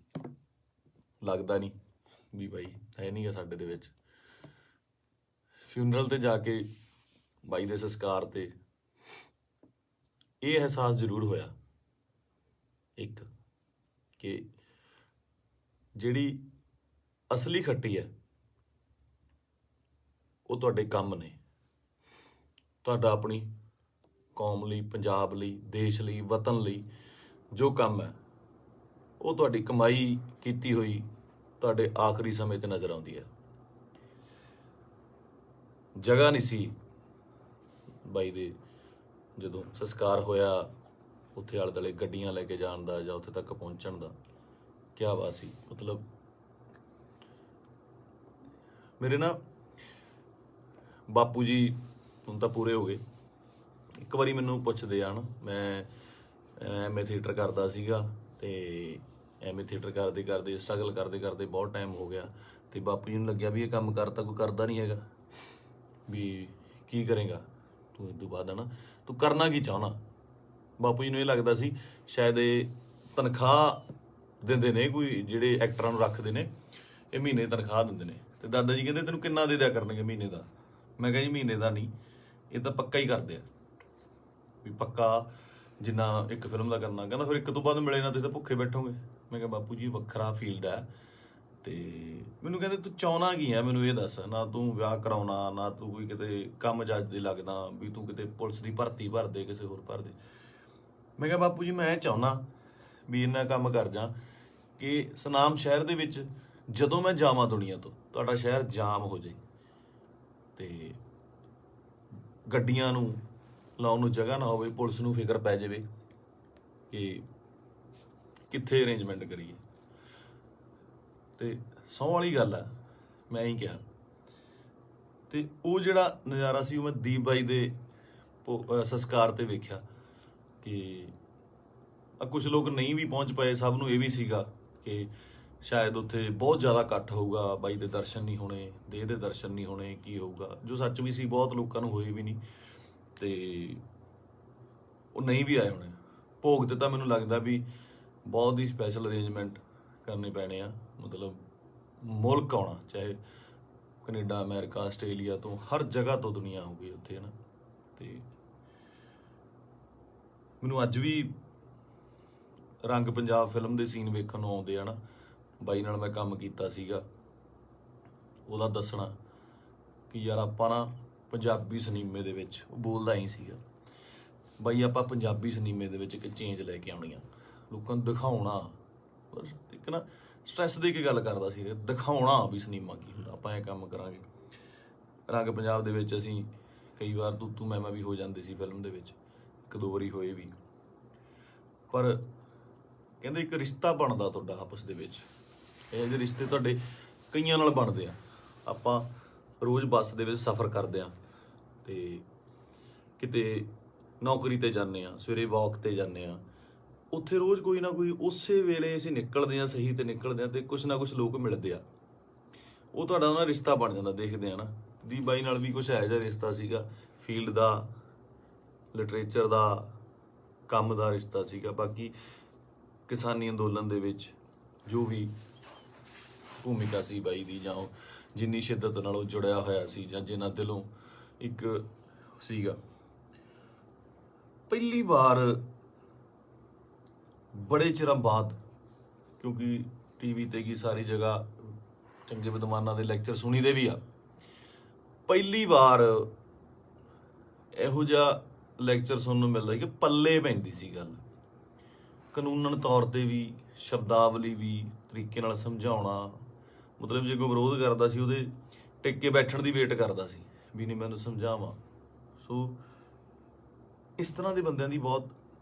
[SPEAKER 1] ਲੱਗਦਾ ਨਹੀਂ ਵੀ ਬਾਈ ਹੈ ਨਹੀਂ ਗਾ ਸਾਡੇ ਦੇ ਵਿੱਚ। ਫਿਊਨਰਲ 'ਤੇ ਜਾ ਕੇ ਬਾਈ ਦੇ ਸੰਸਕਾਰ 'ਤੇ ਇਹ ਅਹਿਸਾਸ ਜ਼ਰੂਰ ਹੋਇਆ, ਇੱਕ ਕਿ ਜਿਹੜੀ ਅਸਲੀ ਖੱਟੀ ਹੈ ਉਹ ਤੁਹਾਡੇ ਕੰਮ ਨੇ। ਤੁਹਾਡਾ ਆਪਣੀ ਕੌਮ ਲਈ, ਪੰਜਾਬ ਲਈ, ਦੇਸ਼ ਲਈ, ਵਤਨ ਲਈ ਜੋ ਕੰਮ ਹੈ, ਉਹ ਤੁਹਾਡੀ ਕਮਾਈ ਕੀਤੀ ਹੋਈ ਤੁਹਾਡੇ ਆਖਰੀ ਸਮੇਂ 'ਤੇ ਨਜ਼ਰ ਆਉਂਦੀ ਹੈ। ਜਗ੍ਹਾ ਨਹੀਂ ਸੀ ਬਾਈ ਦੇ, ਜਦੋਂ ਸੰਸਕਾਰ ਹੋਇਆ, ਉੱਥੇ ਆਲੇ ਦੁਆਲੇ ਗੱਡੀਆਂ ਲੈ ਕੇ ਜਾਣ ਦਾ ਜਾਂ ਉੱਥੇ ਤੱਕ ਪਹੁੰਚਣ ਦਾ। ਕਿਆ ਬਾਤ ਸੀ। ਮਤਲਬ ਮੇਰੇ ਨਾ ਬਾਪੂ ਜੀ ਹੁਣ ਤਾਂ ਪੂਰੇ ਹੋ ਗਏ। ਇੱਕ ਵਾਰੀ ਮੈਨੂੰ ਪੁੱਛਦੇ ਆ ਨਾ, ਮੈਂ ਐਮਏ ਥੀਏਟਰ ਕਰਦਾ ਸੀਗਾ, ਤੇ ਐਮਏ ਥੀਏਟਰ ਕਰਦੇ ਕਰਦੇ, ਸਟਰਗਲ ਕਰਦੇ ਕਰਦੇ ਬਹੁਤ ਟਾਈਮ ਹੋ ਗਿਆ, ਤੇ ਬਾਪੂ ਜੀ ਨੂੰ ਲੱਗਿਆ ਵੀ ਇਹ ਕੰਮ ਕਰਤਾ ਕੋਈ ਕਰਦਾ ਨਹੀਂ ਹੈਗਾ, ਵੀ ਕੀ ਕਰੇਗਾ ਤੂੰ ਇਸ ਤੋਂ ਬਾਅਦ, ਹੈ ਨਾ, ਤੂੰ ਕਰਨਾ ਕੀ ਚਾਹੁੰਦਾ। ਬਾਪੂ ਜੀ ਨੂੰ ਇਹ ਲੱਗਦਾ ਸੀ ਸ਼ਾਇਦ ਇਹ ਤਨਖਾਹ ਦਿੰਦੇ ਨੇ, ਕੋਈ ਜਿਹੜੇ ਐਕਟਰਾਂ ਨੂੰ ਰੱਖਦੇ ਨੇ, ਇਹ ਮਹੀਨੇ ਦੀ ਤਨਖਾਹ ਦਿੰਦੇ ਨੇ। ਤੇ ਦਾਦਾ ਜੀ ਕਹਿੰਦੇ ਤੈਨੂੰ ਕਿੰਨਾ ਦੇ ਦਿਆ ਕਰਨਗੇ ਮਹੀਨੇ ਦਾ। ਮੈਂ ਕਿਹਾ ਜੀ ਮਹੀਨੇ ਦਾ ਨਹੀਂ, ਇਹ ਤਾਂ ਪੱਕਾ ਹੀ ਕਰਦੇ ਆ, ਵੀ ਪੱਕਾ ਜਿੰਨਾ ਇੱਕ ਫਿਲਮ ਦਾ ਕਰਨਾ। ਕਹਿੰਦਾ ਫਿਰ ਇੱਕ ਤੋਂ ਬਾਅਦ ਮਿਲੇ ਨਾ ਤੁਸੀਂ ਤਾਂ ਭੁੱਖੇ ਬੈਠੋਗੇ। ਮੈਂ ਕਿਹਾ ਬਾਪੂ ਜੀ ਵੱਖਰਾ ਫੀਲਡ ਹੈ। ਤੇ ਮੈਨੂੰ ਕਹਿੰਦੇ ਤੂੰ ਚਾਹੁੰਦਾ ਕੀ ਹੈ, ਮੈਨੂੰ ਇਹ ਦੱਸ। ਨਾ ਤੂੰ ਵਿਆਹ ਕਰਾਉਣਾ, ਨਾ ਤੂੰ ਕੋਈ ਕਿਤੇ ਕੰਮ ਜੱਜ ਦੇ ਲੱਗਦਾ ਵੀ ਤੂੰ ਕਿਤੇ ਪੁਲਿਸ ਦੀ ਭਰਤੀ ਭਰ ਦੇ, ਕਿਸੇ ਹੋਰ ਭਰ ਦੇ। ਮੈਂ ਕਿਹਾ ਬਾਪੂ ਜੀ ਮੈਂ ਚਾਹੁੰਦਾ ਵੀ ਇੰਨਾ ਕੰਮ ਕਰ ਜਾ ਕਿ ਸੁਨਾਮ ਸ਼ਹਿਰ ਦੇ ਵਿੱਚ ਜਦੋਂ ਮੈਂ ਜਾਵਾਂ ਦੁਨੀਆ ਤੋਂ, ਤੁਹਾਡਾ ਸ਼ਹਿਰ ਜਾਮ ਹੋ ਜਾਏ, ਤੇ ਗੱਡੀਆਂ ਨੂੰ ਲਾਉਣ ਨੂੰ ਜਗ੍ਹਾ ਨਾ ਹੋਵੇ, ਪੁਲਿਸ ਨੂੰ ਫਿਕਰ ਪੈ ਜਾਵੇ ਕਿ ਕਿੱਥੇ ਅਰੇਂਜਮੈਂਟ ਕਰੀਏ। ਤੇ ਸਹੁੰ ਵਾਲੀ ਗੱਲ ਆ, ਮੈਂ ਹੀ ਕਿਹਾ। ਤੇ ਉਹ ਜਿਹੜਾ ਨਜ਼ਾਰਾ ਸੀ ਉਹ ਮੈਂ ਦੀਪ ਬਾਈ ਦੇ ਸੰਸਕਾਰ 'ਤੇ ਵੇਖਿਆ ਕਿ ਕੁਝ ਲੋਕ ਨਹੀਂ ਵੀ ਪਹੁੰਚ ਪਏ। ਸਭ ਨੂੰ ਇਹ ਵੀ ਸੀਗਾ ਕਿ ਸ਼ਾਇਦ ਉੱਥੇ ਬਹੁਤ ਜ਼ਿਆਦਾ ਇਕੱਠ ਹੋਊਗਾ, ਬਾਈ ਦੇ ਦਰਸ਼ਨ ਨਹੀਂ ਹੋਣੇ, ਦੇਹ ਦੇ ਦਰਸ਼ਨ ਨਹੀਂ ਹੋਣੇ, ਕੀ ਹੋਊਗਾ, ਜੋ ਸੱਚ ਵੀ ਸੀ। ਬਹੁਤ ਲੋਕਾਂ ਨੂੰ ਹੋਏ ਵੀ ਨਹੀਂ, ਤੇ ਉਹ ਨਹੀਂ ਵੀ ਆਏ ਹੋਣੇ। ਭੋਗ ਤੇ ਤਾਂ ਮੈਨੂੰ ਲੱਗਦਾ ਵੀ ਬਹੁਤ ਹੀ ਸਪੈਸ਼ਲ ਅਰੇਂਜਮੈਂਟ ਕਰਨੇ ਪੈਣੇ ਆ। ਮਤਲਬ ਮੁਲਕ ਆਉਣਾ, ਚਾਹੇ ਕੈਨੇਡਾ, ਅਮਰੀਕਾ, ਆਸਟ੍ਰੇਲੀਆ ਤੋਂ, ਹਰ ਜਗ੍ਹਾ ਤੋਂ ਦੁਨੀਆ ਆਊਗੀ ਉੱਥੇ, ਹੈ ਨਾ। ਤੇ ਮੈਨੂੰ ਅੱਜ ਵੀ ਰੰਗ ਪੰਜਾਬ ਫਿਲਮ ਦੇ ਸੀਨ ਵੇਖਣ ਨੂੰ ਆਉਂਦੇ ਆ ਨਾ। ਬਾਈ ਨਾਲ ਮੈਂ ਕੰਮ ਕੀਤਾ ਸੀਗਾ, ਉਹਦਾ ਦੱਸਣਾ ਕਿ ਯਾਰ ਆਪਾਂ ਨਾ ਪੰਜਾਬੀ ਸਿਨੇਮੇ ਦੇ ਵਿੱਚ, ਉਹ ਬੋਲਦਾ ਹੀ ਸੀਗਾ, ਬਾਈ ਆਪਾਂ ਪੰਜਾਬੀ ਸਿਨੇਮੇ ਦੇ ਵਿੱਚ ਇੱਕ ਚੇਂਜ ਲੈ ਕੇ ਆਉਣੀ ਆ, ਲੋਕਾਂ ਨੂੰ ਦਿਖਾਉਣਾ। ਇੱਕ ਨਾ ਸਟ੍ਰੈਸ ਦੇ ਕੇ ਗੱਲ ਕਰਦਾ ਸੀ, ਦਿਖਾਉਣਾ ਵੀ ਸਿਨੇਮਾ ਕੀ ਹੁੰਦਾ, ਆਪਾਂ ਇਹ ਕੰਮ ਕਰਾਂਗੇ। ਰੰਗ ਪੰਜਾਬ ਦੇ ਵਿੱਚ ਅਸੀਂ ਕਈ ਵਾਰ ਤੂੰ ਮੈਂ ਵੀ ਹੋ ਜਾਂਦੇ ਸੀ ਫਿਲਮ ਦੇ ਵਿੱਚ, 1-2 ਵਾਰੀ ਹੋਏ ਵੀ। ਪਰ ਕਹਿੰਦੇ ਇੱਕ ਰਿਸ਼ਤਾ ਬਣਦਾ ਤੁਹਾਡਾ ਆਪਸ ਦੇ ਵਿੱਚ, ਇਹ ਜਿਹੇ ਰਿਸ਼ਤੇ ਤੁਹਾਡੇ ਕਈਆਂ ਨਾਲ ਬਣਦੇ ਆ। ਆਪਾਂ ਰੋਜ਼ ਬੱਸ ਦੇ ਵਿੱਚ ਸਫ਼ਰ ਕਰਦੇ ਆ ਤੇ ਕਿਤੇ ਨੌਕਰੀ ਤੇ ਜਾਂਦੇ ਆ, ਸਵੇਰੇ ਵਾਕ ਤੇ ਜਾਂਦੇ ਆ, ਉੱਥੇ ਰੋਜ਼ ਕੋਈ ਨਾ ਕੋਈ ਉਸੇ ਵੇਲੇ ਅਸੀਂ ਨਿਕਲਦੇ ਆ, ਸਹੀ ਤੇ ਨਿਕਲਦੇ ਆ ਤੇ ਕੁਛ ਨਾ ਕੁਛ ਲੋਕ ਮਿਲਦੇ ਆ, ਉਹ ਤੁਹਾਡਾ ਉਹਨਾਂ ਰਿਸ਼ਤਾ ਬਣ ਜਾਂਦਾ। ਦੇਖਦੇ ਆ ਨਾ, ਦੀ ਬਾਈ ਨਾਲ ਵੀ ਕੁਛ ਇਹੋ ਜਿਹਾ ਰਿਸ਼ਤਾ ਸੀਗਾ, ਫੀਲਡ ਦਾ, ਲਿਟਰੇਚਰ ਦਾ, ਕੰਮ ਦਾ ਰਿਸ਼ਤਾ ਸੀਗਾ। ਬਾਕੀ ਕਿਸਾਨੀ ਅੰਦੋਲਨ ਦੇ ਵਿੱਚ ਜੋ ਵੀ ਭੂਮਿਕਾ ਸੀ ਬਾਈ ਦੀ, ਜਾਂ ਜਿੰਨੀ ਸ਼ਿੱਦਤ ਨਾਲ ਉਹ ਜੁੜਿਆ ਹੋਇਆ ਸੀ, ਜਾਂ ਜਿੰਨਾ ਦਿਲੋਂ ਇੱਕ ਸੀਗਾ। ਪਹਿਲੀ ਵਾਰ ਬੜੇ ਚਿਰਾਂ ਬਾਅਦ, ਕਿਉਂਕਿ ਟੀਵੀ ਤੇ ਕੀ ਸਾਰੀ ਜਗ੍ਹਾ ਚੰਗੇ ਵਿਦਵਾਨਾਂ ਦੇ ਲੈਕਚਰ ਸੁਣੀਦੇ ਵੀ ਆ, ਪਹਿਲੀ ਵਾਰ ਇਹੋ ਜਿਹਾ ਲੈਕਚਰ ਸੁਣਨ ਨੂੰ ਮਿਲਦਾ ਕਿ ਪੱਲੇ ਪੈਂਦੀ ਸੀ ਗੱਲ, ਕਾਨੂੰਨਨ ਤੌਰ ਤੇ ਵੀ, ਸ਼ਬਦਾਵਲੀ ਵੀ, ਤਰੀਕੇ ਨਾਲ ਸਮਝਾਉਣਾ। ਮਤਲਬ ਜੇ ਕੋਈ ਵਿਰੋਧ ਕਰਦਾ ਸੀ, ਉਹਦੇ ਟਿਕ ਕੇ ਬੈਠਣ ਦੀ ਵੇਟ ਕਰਦਾ ਸੀ ਵੀ ਨਹੀਂ ਮੈਨੂੰ ਸਮਝਾਵਾਂ। ਸੋ ਇਸ ਤਰ੍ਹਾਂ ਦੇ ਬੰਦਿਆਂ ਦੀ ਬਹੁਤ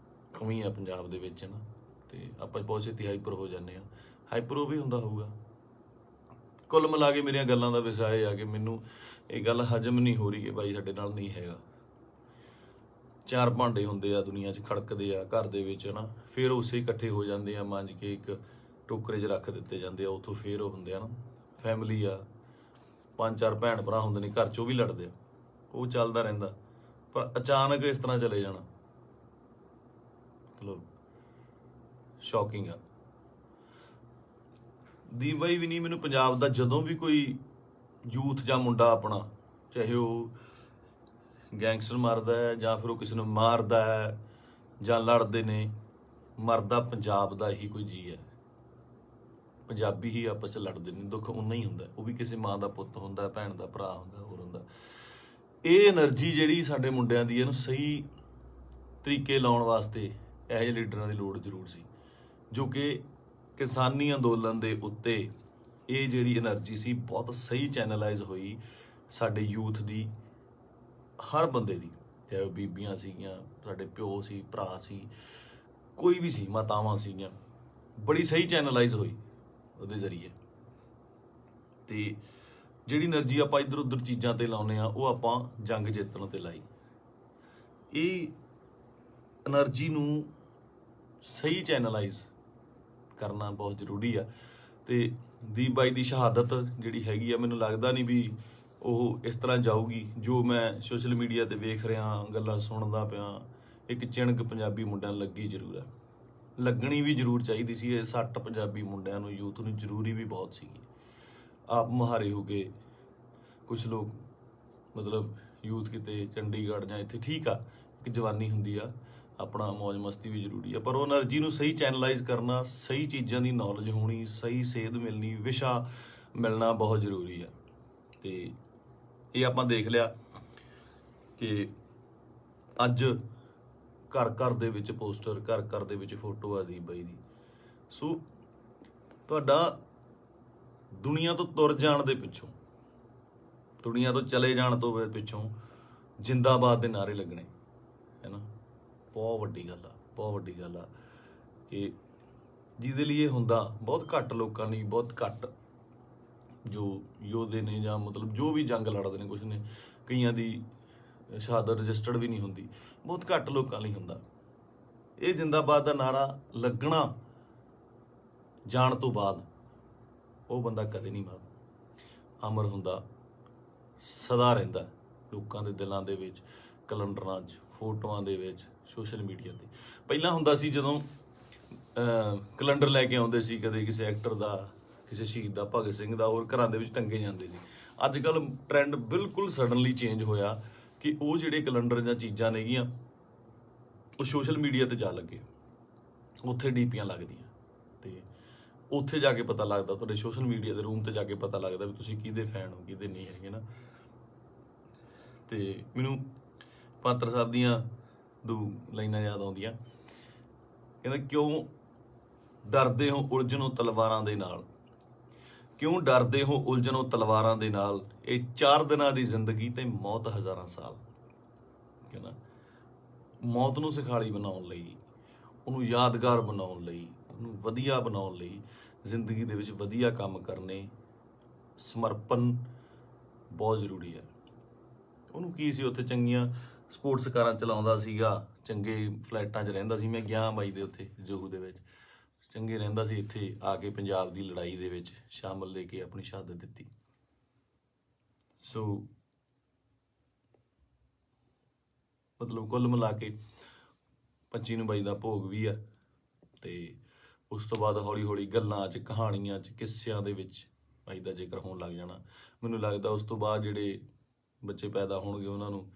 [SPEAKER 1] ਕਮੀ ਆ ਪੰਜਾਬ ਦੇ ਵਿੱਚ ਨਾ, ਤੇ ਆਪਾਂ ਬਹੁਤ ਛੇਤੀ ਹਾਈਪਰ ਹੋ ਜਾਂਦੇ ਆ। ਹਾਈਪਰ ਉਹ ਵੀ ਹੁੰਦਾ ਹੋਊਗਾ। ਕੁੱਲ ਮਿਲਾ ਕੇ ਮੇਰੀਆਂ ਗੱਲਾਂ ਦਾ ਵਿਸ਼ਾ ਇਹ ਆ ਕਿ ਮੈਨੂੰ ਇਹ ਗੱਲ ਹਜਮ ਨਹੀਂ ਹੋ ਰਹੀ ਕਿ ਬਾਈ ਸਾਡੇ ਨਾਲ ਨਹੀਂ ਹੈਗਾ। 4 ਭਾਂਡੇ ਹੁੰਦੇ ਆ ਦੁਨੀਆ 'ਚ, ਖੜਕਦੇ ਆ ਘਰ ਦੇ ਵਿੱਚ ਨਾ, ਫਿਰ ਉਸੇ ਇਕੱਠੇ ਹੋ ਜਾਂਦੇ ਆ, ਮਾਂਜ ਕੇ ਇੱਕ ਟੋਕਰੇ 'ਚ ਰੱਖ ਦਿੱਤੇ ਜਾਂਦੇ ਆ, ਉੱਥੋਂ ਫਿਰ ਉਹ ਹੁੰਦੇ ਆ ਨਾ, ਫੈਮਿਲੀ ਆ, 5-4 ਭੈਣ ਭਰਾ ਹੁੰਦੇ ਨੇ ਘਰ 'ਚ, ਉਹ ਵੀ ਲੜਦੇ ਆ, ਉਹ ਚੱਲਦਾ ਰਹਿੰਦਾ। ਪਰ ਅਚਾਨਕ ਇਸ ਤਰ੍ਹਾਂ ਚਲੇ ਜਾਣਾ ਮਤਲਬ ਸ਼ੌਕਿੰਗ ਆ। ਦੀਪ ਬਾਈ ਵੀ ਨਹੀਂ, ਮੈਨੂੰ ਪੰਜਾਬ ਦਾ ਜਦੋਂ ਵੀ ਕੋਈ ਯੂਥ ਜਾਂ ਮੁੰਡਾ ਆਪਣਾ, ਚਾਹੇ ਉਹ ਗੈਂਗਸਟਰ ਮਾਰਦਾ ਹੈ ਜਾਂ ਫਿਰ ਉਹ ਕਿਸੇ ਨੂੰ ਮਾਰਦਾ ਹੈ ਜਾਂ ਲੜਦੇ ਨੇ, ਮਰਦਾ ਪੰਜਾਬ ਦਾ ਹੀ ਕੋਈ ਜੀ ਹੈ। ਪੰਜਾਬੀ ਹੀ ਆਪਸ 'ਚ ਲੜਦੇ ਨੇ, ਦੁੱਖ ਉਨਾ ਹੀ ਹੁੰਦਾ, ਉਹ ਵੀ ਕਿਸੇ ਮਾਂ ਦਾ ਪੁੱਤ ਹੁੰਦਾ, ਭੈਣ ਦਾ ਭਰਾ ਹੁੰਦਾ, ਹੋਰ ਹੁੰਦਾ। ਇਹ એનર્ਜੀ ਜਿਹੜੀ ਸਾਡੇ ਮੁੰਡਿਆਂ ਦੀ, ਇਹਨੂੰ ਸਹੀ ਤਰੀਕੇ ਲਾਉਣ ਵਾਸਤੇ ਇਹੋ ਜਿਹੇ ਲੀਡਰਾਂ ਦੀ ਲੋੜ ਜ਼ਰੂਰ ਸੀ, ਜੋ ਕਿ ਕਿਸਾਨੀ ਅੰਦੋਲਨ ਦੇ ਉੱਤੇ ਇਹ ਜਿਹੜੀ એનર્ਜੀ ਸੀ ਬਹੁਤ ਸਹੀ ਚੈਨਲਾਈਜ਼ ਹੋਈ ਸਾਡੇ ਯੂਥ ਦੀ, ਹਰ ਬੰਦੇ ਦੀ, ਚਾਹੇ ਉਹ ਬੀਬੀਆਂ ਸੀਗੀਆਂ, ਸਾਡੇ ਪਿਓ ਸੀ, ਭਰਾ ਸੀ, ਕੋਈ ਵੀ ਸੀ, ਮਾਤਾਵਾਂ ਸੀਗੀਆਂ, ਬੜੀ ਸਹੀ ਚੈਨਲਾਈਜ਼ ਹੋਈ ਉਹਦੇ ਜ਼ਰੀਏ। ਤੇ ਜਿਹੜੀ એનર્ਜੀ ਆਪਾਂ ਇੱਧਰ ਉੱਧਰ ਚੀਜ਼ਾਂ ਤੇ ਲਾਉਂਦੇ ਆ, ਉਹ ਆਪਾਂ ਜੰਗ ਜਿੱਤਣ ਤੇ ਲਾਈ। ਇਹ એનર્ਜੀ ਨੂੰ ਸਹੀ ਚੈਨਲਾਈਜ਼ ਕਰਨਾ ਬਹੁਤ ਜ਼ਰੂਰੀ ਆ। ਤੇ ਦੀਪ ਬਾਈ ਦੀ ਸ਼ਹਾਦਤ ਜਿਹੜੀ ਹੈਗੀ ਆ, ਮੈਨੂੰ ਲੱਗਦਾ ਨਹੀਂ ਵੀ ਉਹ ਇਸ ਤਰ੍ਹਾਂ ਜਾਊਗੀ। ਜੋ ਮੈਂ ਸੋਸ਼ਲ ਮੀਡੀਆ ਤੇ ਵੇਖ ਰਿਹਾ, ਗੱਲਾਂ ਸੁਣਦਾ ਪਿਆ, ਇੱਕ ਚਿਣਕ ਪੰਜਾਬੀ ਮੁੰਡਿਆਂ ਨੂੰ ਲੱਗੀ ਜ਼ਰੂਰ ਆ, ਲੱਗਣੀ ਵੀ ਜ਼ਰੂਰ ਚਾਹੀਦੀ ਸੀ। ਇਹ 60 ਪੰਜਾਬੀ ਮੁੰਡਿਆਂ ਨੂੰ, ਯੂਥ ਨੂੰ ਜ਼ਰੂਰੀ ਵੀ ਬਹੁਤ ਸੀਗੀ। ਆਪ ਮੁਹਾਰੇ ਹੋ ਕੇ ਕੁਝ ਲੋਕ, ਮਤਲਬ ਯੂਥ ਕਿਤੇ ਚੰਡੀਗੜ੍ਹ ਜਾਂ ਇੱਥੇ, ਠੀਕ ਆ, ਇੱਕ ਜਵਾਨੀ ਹੁੰਦੀ ਆ, ਆਪਣਾ ਮੌਜ ਮਸਤੀ ਵੀ ਜ਼ਰੂਰੀ ਆ, ਪਰ ਉਹ એનર્ਜੀ ਨੂੰ ਸਹੀ ਚੈਨਲਾਈਜ਼ ਕਰਨਾ, ਸਹੀ ਚੀਜ਼ਾਂ ਦੀ ਨੌਲੇਜ ਹੋਣੀ, ਸਹੀ ਸੇਧ ਮਿਲਣੀ, ਵਿਸ਼ਾ ਮਿਲਣਾ ਬਹੁਤ ਜ਼ਰੂਰੀ ਆ। ਤੇ ਇਹ ਆਪਾਂ ਦੇਖ ਲਿਆ ਕਿ ਅੱਜ ਘਰ ਘਰ ਦੇ ਵਿੱਚ ਪੋਸਟਰ, ਘਰ ਘਰ ਦੇ ਵਿੱਚ ਫੋਟੋ ਆ ਦੀਪ ਬਾਈ ਦੀ। ਸੋ ਤੁਹਾਡਾ ਦੁਨੀਆ ਤੋਂ ਤੁਰ ਜਾਣ ਦੇ ਪਿੱਛੋਂ, ਦੁਨੀਆ ਤੋਂ ਚਲੇ ਜਾਣ ਤੋਂ ਪਿੱਛੋਂ ਜਿੰਦਾਬਾਦ ਦੇ ਨਾਅਰੇ ਲੱਗਣੇ, ਹੈ ਨਾ, ਬਹੁਤ ਵੱਡੀ ਗੱਲ ਆ, ਬਹੁਤ ਵੱਡੀ ਗੱਲ ਆ। ਕਿ ਜਿਹਦੇ ਲਈ ਇਹ ਹੁੰਦਾ ਬਹੁਤ ਘੱਟ ਲੋਕਾਂ ਲਈ, ਬਹੁਤ ਘੱਟ ਜੋ ਯੋਧੇ ਨੇ, ਜਾਂ ਮਤਲਬ ਜੋ ਵੀ ਜੰਗ ਲੜਦੇ ਨੇ, ਕੁਛ ਨੇ, ਕਈਆਂ ਦੀ ਸ਼ਹਾਦਤ ਰਜਿਸਟਰਡ ਵੀ ਨਹੀਂ ਹੁੰਦੀ, ਬਹੁਤ ਘੱਟ ਲੋਕਾਂ ਲਈ ਹੁੰਦਾ। ਇਹ ਜਿੰਦਾਬਾਦ ਦਾ ਨਾਰਾ ਲੱਗਣਾ ਜਾਣ ਤੋਂ ਬਾਅਦ ਉਹ ਬੰਦਾ ਕਦੇ ਨਹੀਂ ਮਰਦਾ, ਅਮਰ ਹੁੰਦਾ, ਸਦਾ ਰਹਿੰਦਾ ਲੋਕਾਂ ਦੇ ਦਿਲਾਂ ਦੇ ਵਿੱਚ, ਕੈਲੰਡਰਾਂ 'ਚ, ਫੋਟੋਆਂ ਦੇ ਵਿੱਚ, ਸੋਸ਼ਲ ਮੀਡੀਆ ਤੇ। ਪਹਿਲਾਂ ਹੁੰਦਾ ਸੀ ਜਦੋਂ ਕੈਲੰਡਰ ਲੈ ਕੇ ਆਉਂਦੇ ਸੀ, ਕਦੇ ਕਿਸੇ ਐਕਟਰ ਦਾ, ਕਿਸੇ ਸ਼ਹੀਦ ਦਾ, ਭਗਤ ਸਿੰਘ ਦਾ, ਹੋਰ ਘਰਾਂ ਦੇ ਵਿੱਚ ਟੰਗੇ ਜਾਂਦੇ ਸੀ। ਅੱਜ ਕੱਲ੍ਹ ਟ੍ਰੈਂਡ ਬਿਲਕੁਲ ਸਡਨਲੀ ਚੇਂਜ ਹੋਇਆ ਕਿ ਉਹ ਜਿਹੜੇ ਕੈਲੰਡਰ ਜਾਂ ਚੀਜ਼ਾਂ ਨੇਗੀਆਂ, ਉਹ ਸੋਸ਼ਲ ਮੀਡੀਆ ਤੇ ਜਾ ਲੱਗੇ, ਉੱਥੇ ਡੀਪੀਆਂ ਲੱਗਦੀਆਂ ਤੇ ਉੱਥੇ ਜਾ ਕੇ ਪਤਾ ਲੱਗਦਾ, ਤੁਹਾਡੇ ਸੋਸ਼ਲ ਮੀਡੀਆ ਦੇ ਰੂਮ ਤੇ ਜਾ ਕੇ ਪਤਾ ਲੱਗਦਾ ਵੀ ਤੁਸੀਂ ਕਿਹਦੇ ਫੈਨ ਹੋ ਕਿਹਦੇ ਨਹੀਂ ਹੈਗੇ ਨਾ। ਤੇ ਮੈਨੂੰ ਪਾਤਰ ਸਾਹਿਬ ਦੀਆਂ ਦੋ ਲਾਈਨਾਂ ਯਾਦ ਆਉਂਦੀਆਂ, ਕਹਿੰਦਾ ਕਿਉਂ ਡਰਦੇ ਹੋ ਉਲਝਣੋਂ ਤਲਵਾਰਾਂ ਦੇ ਨਾਲ, ਕਿਉਂ ਡਰਦੇ ਹੋ ਉਲਝਣੋਂ ਤਲਵਾਰਾਂ ਦੇ ਨਾਲ, ਇਹ 4 ਦਿਨਾਂ ਦੀ ਜ਼ਿੰਦਗੀ ਤੇ ਮੌਤ ਹਜ਼ਾਰਾਂ ਸਾਲ। ਕਹਿੰਦਾ ਮੌਤ ਨੂੰ ਸਿਖਾਲੀ ਬਣਾਉਣ ਲਈ, ਉਹਨੂੰ ਯਾਦਗਾਰ ਬਣਾਉਣ ਲਈ, ਉਹਨੂੰ ਵਧੀਆ ਬਣਾਉਣ ਲਈ ਜ਼ਿੰਦਗੀ ਦੇ ਵਿੱਚ ਵਧੀਆ ਕੰਮ ਕਰਨੇ, ਸਮਰਪਣ ਬਹੁਤ ਜ਼ਰੂਰੀ ਹੈ। ਉਹਨੂੰ ਕੀ ਸੀ, ਉੱਥੇ ਚੰਗੀਆਂ ਸਪੋਰਟਸ ਕਾਰਾਂ ਚਲਾਉਂਦਾ ਸੀਗਾ, ਚੰਗੇ ਫਲੈਟਾਂ 'ਚ ਰਹਿੰਦਾ ਸੀ। ਮੈਂ ਗਿਆ ਬਾਈ ਦੇ ਉੱਥੇ ਜੋਹੂ ਦੇ ਵਿੱਚ, ਚੰਗੇ ਰਹਿੰਦਾ ਸੀ। ਇੱਥੇ ਆ ਕੇ ਪੰਜਾਬ ਦੀ ਲੜਾਈ ਦੇ ਵਿੱਚ ਸ਼ਾਮਲ ਲੈ ਕੇ ਆਪਣੀ ਸ਼ਹਾਦਤ ਦਿੱਤੀ। ਸੋ ਮਤਲਬ ਕੁੱਲ ਮਿਲਾ ਕੇ 25 ਨੂੰ ਬਾਈ ਦਾ ਭੋਗ ਵੀ ਆ, ਤੇ ਉਸ ਤੋਂ ਬਾਅਦ ਹੌਲੀ ਹੌਲੀ ਗੱਲਾਂ 'ਚ, ਕਹਾਣੀਆਂ 'ਚ, ਕਿੱਸਿਆਂ ਦੇ ਵਿੱਚ ਬਾਈ ਦਾ ਜ਼ਿਕਰ ਹੋਣ ਲੱਗ ਜਾਣਾ। ਮੈਨੂੰ ਲੱਗਦਾ ਉਸ ਤੋਂ ਬਾਅਦ ਜਿਹੜੇ ਬੱਚੇ ਪੈਦਾ ਹੋਣਗੇ ਉਹਨਾਂ ਨੂੰ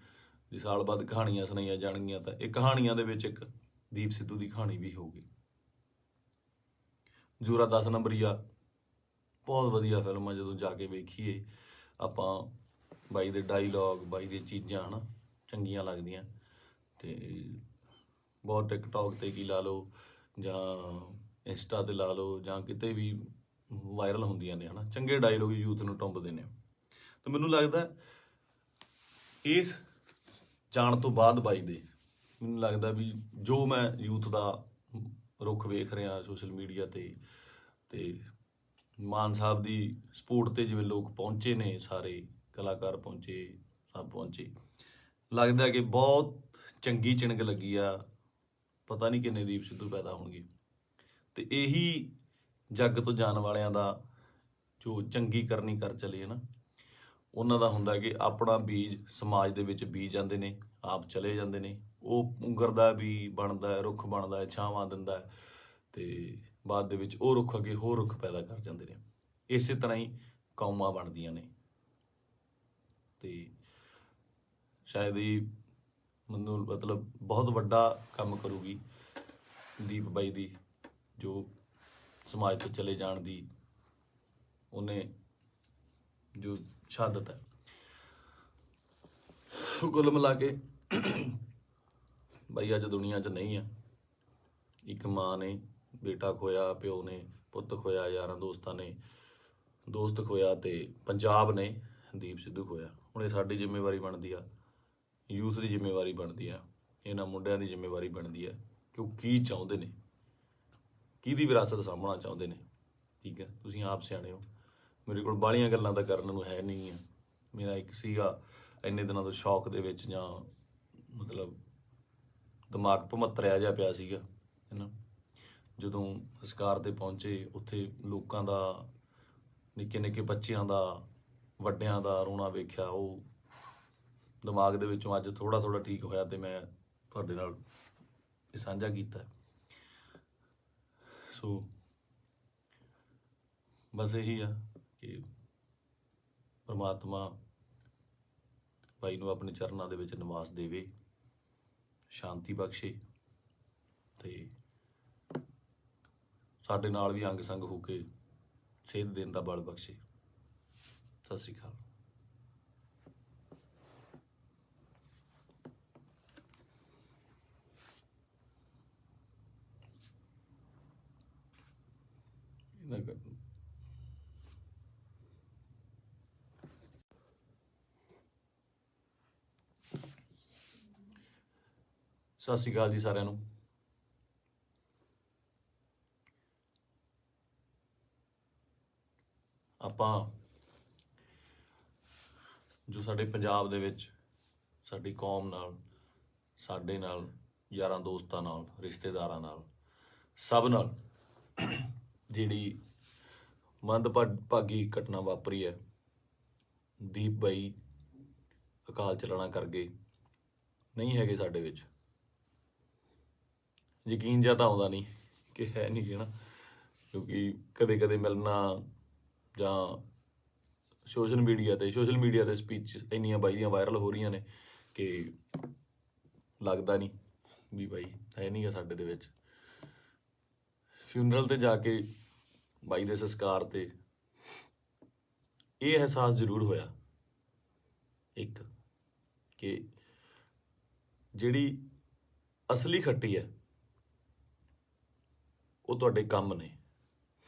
[SPEAKER 1] ਜੇ ਸਾਲ ਬਾਅਦ ਕਹਾਣੀਆਂ ਸੁਣਾਈਆਂ ਜਾਣਗੀਆਂ ਤਾਂ ਇਹ ਕਹਾਣੀਆਂ ਦੇ ਵਿੱਚ ਇੱਕ ਦੀਪ ਸਿੱਧੂ ਦੀ ਕਹਾਣੀ ਵੀ ਹੋਊਗੀ। ਜੋਰਾ 10 ਨੰਬਰੀਆ ਬਹੁਤ ਵਧੀਆ ਫਿਲਮ ਆ, ਜਦੋਂ ਜਾ ਕੇ ਵੇਖੀਏ ਆਪਾਂ, ਬਾਈ ਦੇ ਡਾਇਲੌਗ, ਬਾਈ ਦੀਆਂ ਚੀਜ਼ਾਂ ਹੈ ਨਾ ਚੰਗੀਆਂ ਲੱਗਦੀਆਂ। ਤੇ ਬਹੁਤ ਟਿਕਟੌਕ ਤੇ ਕੀ ਲਾ ਲਓ ਜਾਂ ਇੰਸਟਾ ਤੇ ਲਾ ਲਓ ਜਾਂ ਕਿਤੇ ਵੀ ਵਾਇਰਲ ਹੁੰਦੀਆਂ ਨੇ ਹੈ ਨਾ, ਚੰਗੇ ਡਾਇਲੌਗ ਯੂਥ ਨੂੰ ਟੁੰਬਦੇ ਨੇ। ਤੇ ਮੈਨੂੰ ਲੱਗਦਾ ਇਸ ਜਾਣ ਤੋਂ ਬਾਅਦ ਬਾਈ ਦੇ, ਮੈਨੂੰ ਲੱਗਦਾ ਵੀ ਜੋ ਮੈਂ ਯੂਥ ਦਾ ਰੁੱਖ ਵੇਖ ਰਿਹਾ ਸੋਸ਼ਲ ਮੀਡੀਆ ਤੇ ਮਾਨ ਸਾਹਿਬ ਦੀ ਸਪੋਰਟ ਤੇ ਜਿਵੇਂ ਲੋਕ ਪਹੁੰਚੇ ਨੇ, ਸਾਰੇ ਕਲਾਕਾਰ ਪਹੁੰਚੇ, ਸਭ ਪਹੁੰਚੇ, ਲੱਗਦਾ ਕਿ ਬਹੁਤ ਚੰਗੀ ਚਿਣਗ ਲੱਗੀ ਆ। ਪਤਾ ਨਹੀਂ ਕਿੰਨੇ ਦੀਪ ਸਿੱਧੂ ਪੈਦਾ ਹੋਣਗੇ। ਤੇ ਇਹੀ ਜੱਗ ਤੋਂ ਜਾਣ ਵਾਲਿਆਂ ਦਾ ਜੋ ਚੰਗੀ ਕਰਨੀ ਕਰ ਚਲੇ ਹੈ ਨਾ, ਉਹਨਾਂ ਦਾ ਹੁੰਦਾ ਕਿ ਆਪਣਾ ਬੀਜ ਸਮਾਜ ਦੇ ਵਿੱਚ ਬੀਜ ਜਾਂਦੇ ਨੇ, ਆਪ ਚਲੇ ਜਾਂਦੇ ਨੇ। ਉਹ ਪੁੰਗਰਦਾ ਵੀ ਬਣਦਾ, ਰੁੱਖ ਬਣਦਾ ਹੈ, ਛਾਵਾਂ ਦਿੰਦਾ ਹੈ, ਤੇ ਬਾਅਦ ਦੇ ਵਿੱਚ ਉਹ ਰੁੱਖ ਅੱਗੇ ਹੋਰ ਰੁੱਖ ਪੈਦਾ ਕਰ ਜਾਂਦੇ ਨੇ। ਇਸੇ ਤਰ੍ਹਾਂ ਹੀ ਕੌਮਾਂ ਬਣਦੀਆਂ ਨੇ। ਤੇ ਸ਼ਾਇਦ ਇਹ ਮੈਨੂੰ ਮਤਲਬ ਬਹੁਤ ਵੱਡਾ ਕੰਮ ਕਰੂਗੀ ਦੀਪ ਬਾਈ ਦੀ, ਜੋ ਸਮਾਜ ਤੋਂ ਚਲੇ ਜਾਣ ਦੀ ਉਹਨੇ ਜੋ ਸ਼ਹਾਦਤ ਹੈ। ਕੁੱਲ ਮਿਲਾ ਕੇ ਬਾਈ ਅੱਜ ਦੁਨੀਆ 'ਚ ਨਹੀਂ ਆ। ਇੱਕ ਮਾਂ ਨੇ ਬੇਟਾ ਖੋਇਆ, ਪਿਓ ਨੇ ਪੁੱਤ ਖੋਇਆ, ਯਾਰਾਂ ਦੋਸਤਾਂ ਨੇ ਦੋਸਤ ਖੋਇਆ, ਤੇ ਪੰਜਾਬ ਨੇ ਦੀਪ ਸਿੱਧੂ ਖੋਇਆ। ਹੁਣ ਇਹ ਸਾਡੀ ਜ਼ਿੰਮੇਵਾਰੀ ਬਣਦੀ ਆ, ਯੂਥ ਦੀ ਜ਼ਿੰਮੇਵਾਰੀ ਬਣਦੀ ਆ, ਇਹਨਾਂ ਮੁੰਡਿਆਂ ਦੀ ਜ਼ਿੰਮੇਵਾਰੀ ਬਣਦੀ ਆ ਕਿ ਉਹ ਕੀ ਚਾਹੁੰਦੇ ਨੇ, ਕਿਹਦੀ ਵਿਰਾਸਤ ਸਾਂਭਣਾ ਚਾਹੁੰਦੇ ਨੇ। ਠੀਕ ਹੈ, ਤੁਸੀਂ ਆਪ ਸਿਆਣੇ ਹੋ। ਮੇਰੇ ਕੋਲ ਬਾਹਲੀਆਂ ਗੱਲਾਂ ਤਾਂ ਕਰਨ ਨੂੰ ਹੈ ਨਹੀਂ ਆ। ਮੇਰਾ ਇੱਕ ਸੀਗਾ ਇੰਨੇ ਦਿਨਾਂ ਤੋਂ ਸ਼ੌਕ ਦੇ ਵਿੱਚ, ਜਾਂ ਮਤਲਬ ਦਿਮਾਗ ਭਮੱਤਰਿਆ ਜਿਹਾ ਪਿਆ ਸੀਗਾ ਹੈ ਨਾ। ਜਦੋਂ ਸੰਸਕਾਰ ਤੇ ਪਹੁੰਚੇ, ਉੱਥੇ ਲੋਕਾਂ ਦਾ, ਨਿੱਕੇ ਨਿੱਕੇ ਬੱਚਿਆਂ ਦਾ, ਵੱਡਿਆਂ ਦਾ ਰੋਣਾ ਵੇਖਿਆ, ਉਹ ਦਿਮਾਗ ਦੇ ਵਿੱਚੋਂ ਅੱਜ ਥੋੜ੍ਹਾ ਥੋੜ੍ਹਾ ਠੀਕ ਹੋਇਆ, ਤੇ ਮੈਂ ਤੁਹਾਡੇ ਨਾਲ ਇਹ ਸਾਂਝਾ ਕੀਤਾ। ਸੋ ਬਸ ਇਹੀ ਆ ਕਿ ਪਰਮਾਤਮਾ ਬਾਈ ਨੂੰ ਆਪਣੇ ਚਰਨਾਂ ਦੇ ਵਿੱਚ ਨਿਵਾਸ ਦੇਵੇ, ਸ਼ਾਂਤੀ ਬਖਸ਼ੇ, ਤੇ ਸਾਡੇ ਨਾਲ ਵੀ ਅੰਗ ਸੰਗ ਹੋ ਕੇ ਸੇਧ ਦੇਣ ਦਾ ਬਲ ਬਖਸ਼ੇ। ਸਤਿ ਸ਼੍ਰੀ ਅਕਾਲ। ਸਤਿ ਸ਼੍ਰੀ ਅਕਾਲ ਜੀ ਸਾਰਿਆਂ ਨੂੰ। ਆਪਾਂ ਜੋ ਸਾਡੇ ਪੰਜਾਬ ਦੇ ਵਿੱਚ ਸਾਡੀ ਕੌਮ ਨਾਲ, ਸਾਡੇ ਨਾਲ, ਯਾਰਾਂ ਦੋਸਤਾਂ ਨਾਲ, ਰਿਸ਼ਤੇਦਾਰਾਂ ਨਾਲ, ਸਭ ਨਾਲ ਜਿਹੜੀ ਮੰਦਭਾਗੀ ਘਟਨਾ ਵਾਪਰੀ ਹੈ, ਦੀਪ ਬਾਈ ਅਕਾਲ ਚਲਾਣਾ ਕਰ ਗਏ, ਨਹੀਂ ਹੈਗੇ ਸਾਡੇ ਵਿੱਚ। ਯਕੀਨ ਜਿਹਾ ਤਾਂ ਆਉਂਦਾ ਨਹੀਂ ਕਿ ਹੈ ਨਹੀਂ ਗੇ ਨਾ, ਕਿਉਂਕਿ ਕਦੇ ਕਦੇ ਮਿਲਣਾ ਜਾਂ ਸੋਸ਼ਲ ਮੀਡੀਆ ਤੇ ਸਪੀਚ ਇੰਨੀਆਂ ਬਾਈ ਦੀਆਂ ਵਾਇਰਲ ਹੋ ਰਹੀਆਂ ਨੇ ਕਿ ਲੱਗਦਾ ਨਹੀਂ ਵੀ ਬਾਈ ਹੈ ਨਹੀਂ ਗਾ ਸਾਡੇ ਦੇ ਵਿੱਚ। ਫਿਊਨਰਲ ਤੇ ਜਾ ਕੇ ਬਾਈ ਦੇ ਸੰਸਕਾਰ ਤੇ ਇਹ ਅਹਿਸਾਸ ਜ਼ਰੂਰ ਹੋਇਆ ਇੱਕ, ਕਿ ਜਿਹੜੀ ਅਸਲੀ ਖੱਟੀ ਹੈ ਉਹ ਤੁਹਾਡੇ ਕੰਮ ਨੇ।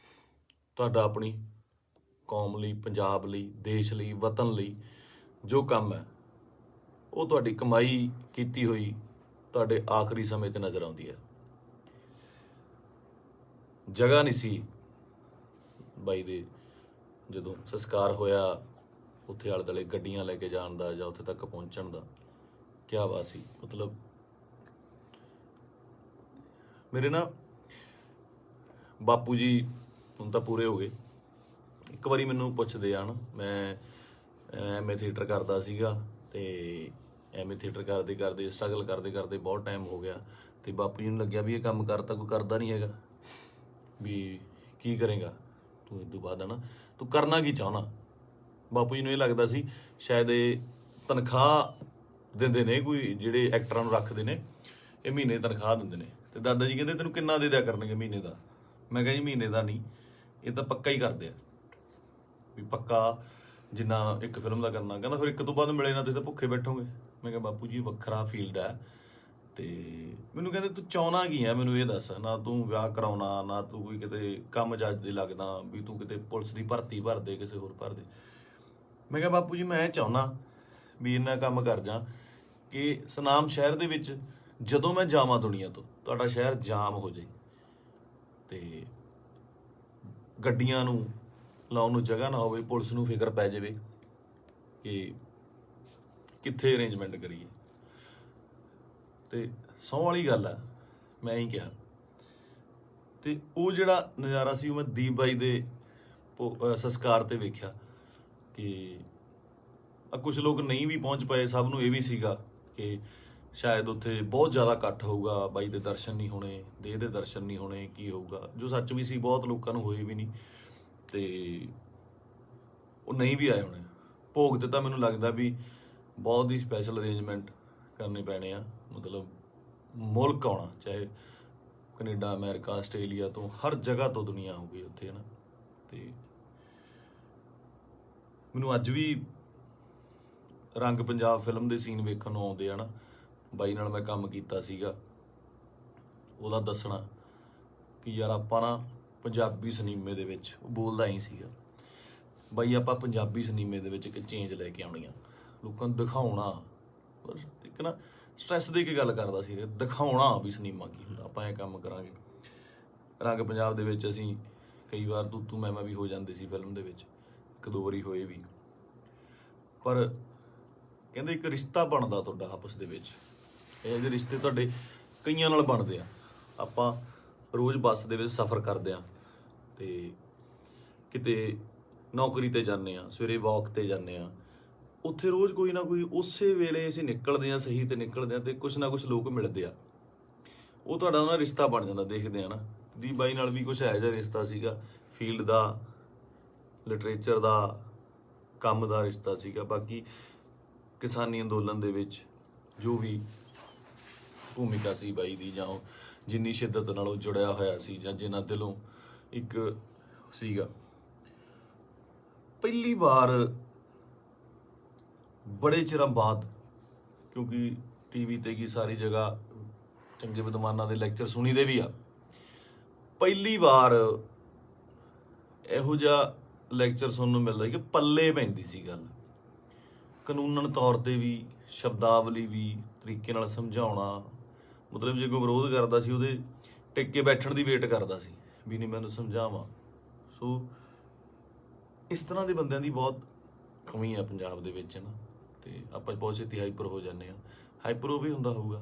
[SPEAKER 1] ਤੁਹਾਡਾ ਆਪਣੀ ਕੌਮ ਲਈ, ਪੰਜਾਬ ਲਈ, ਦੇਸ਼ ਲਈ, ਵਤਨ ਲਈ ਜੋ ਕੰਮ ਹੈ ਉਹ ਤੁਹਾਡੀ ਕਮਾਈ ਕੀਤੀ ਹੋਈ ਤੁਹਾਡੇ ਆਖਰੀ ਸਮੇਂ ਤੇ ਨਜ਼ਰ ਆਉਂਦੀ ਹੈ। ਜਗ੍ਹਾ ਨਹੀਂ ਸੀ ਬਾਈ ਦੇ ਜਦੋਂ ਸੰਸਕਾਰ ਹੋਇਆ, ਉੱਥੇ ਆਲੇ ਦੁਆਲੇ ਗੱਡੀਆਂ ਲੈ ਕੇ ਜਾਣ ਦਾ ਜਾਂ ਉੱਥੇ ਤੱਕ ਪਹੁੰਚਣ ਦਾ। ਕਿਆ ਬਾਤ ਸੀ। ਮਤਲਬ ਮੇਰੇ ਨਾ ਬਾਪੂ ਜੀ ਹੁਣ ਤਾਂ ਪੂਰੇ ਹੋ ਗਏ। ਇੱਕ ਵਾਰੀ ਮੈਨੂੰ ਪੁੱਛਦੇ ਆ ਨਾ, ਮੈਂ ਐਮਏ ਥੀਏਟਰ ਕਰਦਾ ਸੀਗਾ ਤੇ ਐਮਏ ਥੀਏਟਰ ਕਰਦੇ ਕਰਦੇ ਸਟਰਗਲ ਕਰਦੇ ਕਰਦੇ ਬਹੁਤ ਟਾਈਮ ਹੋ ਗਿਆ ਤੇ ਬਾਪੂ ਜੀ ਨੂੰ ਲੱਗਿਆ ਵੀ ਇਹ ਕੰਮ ਕਰਤਾ ਕੋਈ ਕਰਦਾ ਨਹੀਂ ਹੈਗਾ, ਵੀ ਕੀ ਕਰੇਗਾ ਤੂੰ ਇਸ ਤੋਂ ਬਾਅਦ, ਹੈ ਨਾ ਤੂੰ ਕਰਨਾ ਕੀ ਚਾਹੁੰਦਾ। ਬਾਪੂ ਜੀ ਨੂੰ ਇਹ ਲੱਗਦਾ ਸੀ ਸ਼ਾਇਦ ਇਹ ਤਨਖਾਹ ਦਿੰਦੇ ਨੇ, ਕੋਈ ਜਿਹੜੇ ਐਕਟਰਾਂ ਨੂੰ ਰੱਖਦੇ ਨੇ ਇਹ ਮਹੀਨੇ ਤਨਖਾਹ ਦਿੰਦੇ ਨੇ। ਤੇ ਦਾਦਾ ਜੀ ਕਹਿੰਦੇ ਤੈਨੂੰ ਕਿੰਨਾ ਦੇ ਦਿਆ ਕਰਨਗੇ ਮਹੀਨੇ ਦਾ। ਮੈਂ ਕਿਹਾ ਜੀ ਮਹੀਨੇ ਦਾ ਨਹੀਂ, ਇਹ ਤਾਂ ਪੱਕਾ ਹੀ ਕਰਦੇ ਆ, ਵੀ ਪੱਕਾ ਜਿੰਨਾ ਇੱਕ ਫਿਲਮ ਦਾ ਕਰਨਾ। ਕਹਿੰਦਾ ਫਿਰ ਇੱਕ ਤੋਂ ਬਾਅਦ ਮਿਲੇ ਨਾ ਤੁਸੀਂ ਤਾਂ ਭੁੱਖੇ ਬੈਠੋਗੇ। ਮੈਂ ਕਿਹਾ ਬਾਪੂ ਜੀ ਵੱਖਰਾ ਫੀਲਡ ਹੈ। ਤੇ ਮੈਨੂੰ ਕਹਿੰਦੇ ਤੂੰ ਚਾਹੁੰਦਾ ਕੀ ਹੈ, ਮੈਨੂੰ ਇਹ ਦੱਸ। ਨਾ ਤੂੰ ਵਿਆਹ ਕਰਾਉਣਾ, ਨਾ ਤੂੰ ਕੋਈ ਕਿਤੇ ਕੰਮ ਜੱਜ ਦੇ ਲੱਗਦਾ ਵੀ ਤੂੰ ਕਿਤੇ ਪੁਲਿਸ ਦੀ ਭਰਤੀ ਭਰ ਦੇ, ਕਿਸੇ ਹੋਰ ਭਰ ਦੇ। ਮੈਂ ਕਿਹਾ ਬਾਪੂ ਜੀ ਮੈਂ ਚਾਹੁੰਦਾ ਵੀ ਇੰਨਾ ਕੰਮ ਕਰ ਜਾ ਕਿ ਸੁਨਾਮ ਸ਼ਹਿਰ ਦੇ ਵਿੱਚ ਜਦੋਂ ਮੈਂ ਜਾਵਾਂ ਦੁਨੀਆ ਤੋਂ, ਤੁਹਾਡਾ ਸ਼ਹਿਰ ਜਾਮ ਹੋ ਜਾਏ ਤੇ ਗੱਡੀਆਂ ਨੂੰ ਲਾਉਣ ਨੂੰ ਜਗ੍ਹਾ ਨਾ ਹੋਵੇ, ਪੁਲਿਸ ਨੂੰ ਫਿਕਰ ਪੈ ਜਾਵੇ ਕਿ ਕਿੱਥੇ ਅਰੇਂਜਮੈਂਟ ਕਰੀਏ। ਤੇ ਸਹੁੰ ਵਾਲੀ ਗੱਲ ਆ, ਮੈਂ ਹੀ ਕਿਹਾ। ਤੇ ਉਹ ਜਿਹੜਾ ਨਜ਼ਾਰਾ ਸੀ ਉਹ ਮੈਂ ਦੀਪ ਬਾਈ ਦੇ ਸੰਸਕਾਰ ਤੇ ਵੇਖਿਆ ਕਿ ਕੁਝ ਲੋਕ ਨਹੀਂ ਵੀ ਪਹੁੰਚ ਪਏ। ਸਭ ਨੂੰ ਇਹ ਵੀ ਸੀਗਾ ਕਿ ਸ਼ਾਇਦ ਉੱਥੇ ਬਹੁਤ ਜ਼ਿਆਦਾ ਇਕੱਠ ਹੋਊਗਾ, ਬਾਈ ਦੇ ਦਰਸ਼ਨ ਨਹੀਂ ਹੋਣੇ, ਦੇਹ ਦੇ ਦਰਸ਼ਨ ਨਹੀਂ ਹੋਣੇ, ਕੀ ਹੋਊਗਾ, ਜੋ ਸੱਚ ਵੀ ਸੀ। ਬਹੁਤ ਲੋਕਾਂ ਨੂੰ ਹੋਏ ਵੀ ਨਹੀਂ ਤੇ ਉਹ ਨਹੀਂ ਵੀ ਆਏ ਹੋਣੇ। ਭੋਗ ਤੇ ਤਾਂ ਮੈਨੂੰ ਲੱਗਦਾ ਵੀ ਬਹੁਤ ਹੀ ਸਪੈਸ਼ਲ ਅਰੇਂਜਮੈਂਟ ਕਰਨੇ ਪੈਣੇ ਆ। ਮਤਲਬ ਮੁਲਕ ਆਉਣਾ, ਚਾਹੇ ਕੈਨੇਡਾ, ਅਮਰੀਕਾ, ਆਸਟ੍ਰੇਲੀਆ ਤੋਂ, ਹਰ ਜਗ੍ਹਾ ਤੋਂ ਦੁਨੀਆ ਆਊਗੀ ਉੱਥੇ, ਹੈ ਨਾ। ਤੇ ਮੈਨੂੰ ਅੱਜ ਵੀ ਰੰਗ ਪੰਜਾਬ ਫਿਲਮ ਦੇ ਸੀਨ ਵੇਖਣ ਨੂੰ ਆਉਂਦੇ ਆ ਨਾ। ਬਾਈ ਨਾਲ ਮੈਂ ਕੰਮ ਕੀਤਾ ਸੀਗਾ, ਉਹਦਾ ਦੱਸਣਾ ਕਿ ਯਾਰ ਆਪਾਂ ਨਾ ਪੰਜਾਬੀ ਸਿਨੇਮੇ ਦੇ ਵਿੱਚ, ਉਹ ਬੋਲਦਾ ਹੀ ਸੀਗਾ ਬਾਈ, ਆਪਾਂ ਪੰਜਾਬੀ ਸਿਨੇਮੇ ਦੇ ਵਿੱਚ ਇੱਕ ਚੇਂਜ ਲੈ ਕੇ ਆਉਣੀ ਆ, ਲੋਕਾਂ ਨੂੰ ਦਿਖਾਉਣਾ। ਬਸ ਇੱਕ ਨਾ ਸਟ੍ਰੈਸ ਦੇ ਕੇ ਗੱਲ ਕਰਦਾ ਸੀ, ਦਿਖਾਉਣਾ ਵੀ ਸਿਨੇਮਾ ਕੀ ਹੁੰਦਾ, ਆਪਾਂ ਇਹ ਕੰਮ ਕਰਾਂਗੇ। ਰੰਗ ਪੰਜਾਬ ਦੇ ਵਿੱਚ ਅਸੀਂ ਕਈ ਵਾਰ ਤੂੰ ਮੈਂ ਵੀ ਹੋ ਜਾਂਦੇ ਸੀ ਫਿਲਮ ਦੇ ਵਿੱਚ, ਇੱਕ ਦੋ ਵਾਰੀ ਹੋਏ ਵੀ। ਪਰ ਕਹਿੰਦੇ ਇੱਕ ਰਿਸ਼ਤਾ ਬਣਦਾ ਤੁਹਾਡਾ ਆਪਸ ਦੇ ਵਿੱਚ। ਇਹ ਜਿਹੇ ਰਿਸ਼ਤੇ ਤੁਹਾਡੇ ਕਈਆਂ ਨਾਲ ਬਣਦੇ ਆ। ਆਪਾਂ ਰੋਜ਼ ਬੱਸ ਦੇ ਵਿੱਚ ਸਫ਼ਰ ਕਰਦੇ ਆ ਤੇ ਕਿਤੇ ਨੌਕਰੀ ਤੇ ਜਾਂਦੇ ਆ, ਸਵੇਰੇ ਵਾਕ ਤੇ ਜਾਂਦੇ ਆ, ਉੱਥੇ ਰੋਜ਼ ਕੋਈ ਨਾ ਕੋਈ ਉਸੇ ਵੇਲੇ ਅਸੀਂ ਨਿਕਲਦੇ ਆ, ਸਹੀ ਤੇ ਨਿਕਲਦੇ ਆ ਤੇ ਕੁਛ ਨਾ ਕੁਛ ਲੋਕ ਮਿਲਦੇ ਆ, ਉਹ ਤੁਹਾਡਾ ਉਹਨਾਂ ਰਿਸ਼ਤਾ ਬਣ ਜਾਂਦਾ। ਦੇਖਦੇ ਆ ਨਾ, ਦੀਪ ਬਾਈ ਨਾਲ ਵੀ ਕੁਛ ਇਹੋ ਜਿਹਾ ਰਿਸ਼ਤਾ ਸੀਗਾ, ਫੀਲਡ ਦਾ, ਲਿਟਰੇਚਰ ਦਾ, ਕੰਮ ਦਾ ਰਿਸ਼ਤਾ ਸੀਗਾ। ਬਾਕੀ ਕਿਸਾਨੀ ਅੰਦੋਲਨ ਦੇ ਵਿੱਚ ਜੋ ਵੀ ਭੂਮਿਕਾ ਸੀ ਬਾਈ ਦੀ, ਜਾਂ ਉਹ ਜਿੰਨੀ ਸ਼ਿੱਦਤ ਨਾਲ ਉਹ ਜੁੜਿਆ ਹੋਇਆ ਸੀ, ਜਾਂ ਜਿੰਨਾ ਦਿਲੋਂ ਇੱਕ ਸੀਗਾ। ਪਹਿਲੀ ਵਾਰ ਬੜੇ ਚਿਰਾਂ ਬਾਅਦ, ਕਿਉਂਕਿ ਟੀਵੀ ਤੇ ਕੀ ਸਾਰੀ ਜਗ੍ਹਾ ਚੰਗੇ ਵਿਦਵਾਨਾਂ ਦੇ ਲੈਕਚਰ ਸੁਣੀ ਦੇ ਵੀ ਆ, ਪਹਿਲੀ ਵਾਰ ਇਹੋ ਜਿਹਾ ਲੈਕਚਰ ਸੁਣਨ ਨੂੰ ਮਿਲਦਾ ਕਿ ਪੱਲੇ ਪੈਂਦੀ ਸੀ ਗੱਲ, ਕਾਨੂੰਨਨ ਤੌਰ ਤੇ ਵੀ, ਸ਼ਬਦਾਵਲੀ ਵੀ, ਤਰੀਕੇ ਨਾਲ ਸਮਝਾਉਣਾ। ਮਤਲਬ ਜੇ ਕੋਈ ਵਿਰੋਧ ਕਰਦਾ ਸੀ ਉਹਦੇ ਟਿਕ ਕੇ ਬੈਠਣ ਦੀ ਵੇਟ ਕਰਦਾ ਸੀ ਵੀ ਨਹੀਂ ਮੈਨੂੰ ਸਮਝਾਵਾਂ। ਸੋ ਇਸ ਤਰ੍ਹਾਂ ਦੇ ਬੰਦਿਆਂ ਦੀ ਬਹੁਤ ਕਮੀ ਆ ਪੰਜਾਬ ਦੇ ਵਿੱਚ, ਨਾ। ਤੇ ਆਪਾਂ ਬਹੁਤ ਛੇਤੀ ਹਾਈਪਰ ਹੋ ਜਾਂਦੇ ਆ। ਹਾਈਪਰ ਉਹ ਵੀ ਹੁੰਦਾ ਹੋਊਗਾ।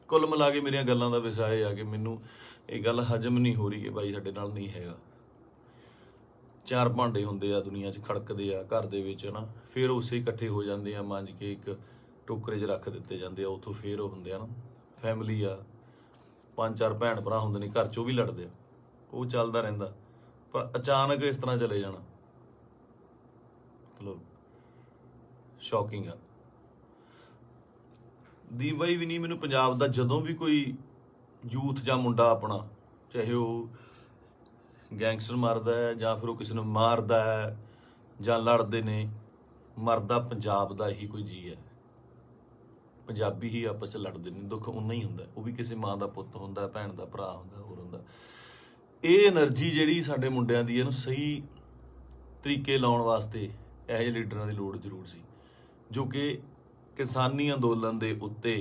[SPEAKER 1] ਕੁੱਲ ਮਿਲਾ ਕੇ ਮੇਰੀਆਂ ਗੱਲਾਂ ਦਾ ਵਿਸ਼ਾ ਇਹ ਆ ਕਿ ਮੈਨੂੰ ਇਹ ਗੱਲ ਹਜਮ ਨਹੀਂ ਹੋ ਰਹੀ ਕਿ ਬਾਈ ਸਾਡੇ ਨਾਲ ਨਹੀਂ ਹੈਗਾ। ਚਾਰ ਭਾਂਡੇ ਹੁੰਦੇ ਆ ਦੁਨੀਆ 'ਚ, ਖੜਕਦੇ ਆ ਘਰ ਦੇ ਵਿੱਚ, ਨਾ, ਫਿਰ ਉਸੇ ਇਕੱਠੇ ਹੋ ਜਾਂਦੇ ਆ, ਮਾਂਜ ਕੇ ਇੱਕ ਟੋਕਰੇ 'ਚ ਰੱਖ ਦਿੱਤੇ ਜਾਂਦੇ ਆ, ਉੱਥੋਂ ਫਿਰ ਉਹ ਹੁੰਦੇ ਆ ਨਾ ਫੈਮਿਲੀ ਆ, 5-4 ਭੈਣ ਭਰਾ ਹੁੰਦੇ ਨੇ ਘਰ 'ਚ, ਉਹ ਵੀ ਲੜਦੇ ਆ, ਉਹ ਚੱਲਦਾ ਰਹਿੰਦਾ। ਪਰ ਅਚਾਨਕ ਇਸ ਤਰ੍ਹਾਂ ਚਲੇ ਜਾਣਾ ਮਤਲਬ ਸ਼ੌਕਿੰਗ ਆ। ਦੀਪ ਬਾਈ ਵੀ ਨਹੀਂ, ਮੈਨੂੰ ਪੰਜਾਬ ਦਾ ਜਦੋਂ ਵੀ ਕੋਈ ਯੂਥ ਜਾਂ ਮੁੰਡਾ ਆਪਣਾ, ਚਾਹੇ ਉਹ ਗੈਂਗਸਟਰ ਮਾਰਦਾ ਹੈ ਜਾਂ ਫਿਰ ਉਹ ਕਿਸੇ ਨੂੰ ਮਾਰਦਾ ਹੈ ਜਾਂ ਲੜਦੇ ਨੇ, ਮਰਦਾ ਪੰਜਾਬ ਦਾ ਹੀ ਕੋਈ ਜੀ ਹੈ। ਪੰਜਾਬੀ ਹੀ ਆਪਸ 'ਚ ਲੜਦੇ ਨੇ, ਦੁੱਖ ਉਨਾ ਹੀ ਹੁੰਦਾ, ਉਹ ਵੀ ਕਿਸੇ ਮਾਂ ਦਾ ਪੁੱਤ ਹੁੰਦਾ, ਭੈਣ ਦਾ ਭਰਾ ਹੁੰਦਾ, ਹੋਰ ਹੁੰਦਾ। ਇਹ એનર્ਜੀ ਜਿਹੜੀ ਸਾਡੇ ਮੁੰਡਿਆਂ ਦੀ, ਇਹਨੂੰ ਸਹੀ ਤਰੀਕੇ ਲਾਉਣ ਵਾਸਤੇ ਇਹੋ ਜਿਹੇ ਲੀਡਰਾਂ ਦੀ ਲੋੜ ਜ਼ਰੂਰ ਸੀ, ਜੋ ਕਿ ਕਿਸਾਨੀ ਅੰਦੋਲਨ ਦੇ ਉੱਤੇ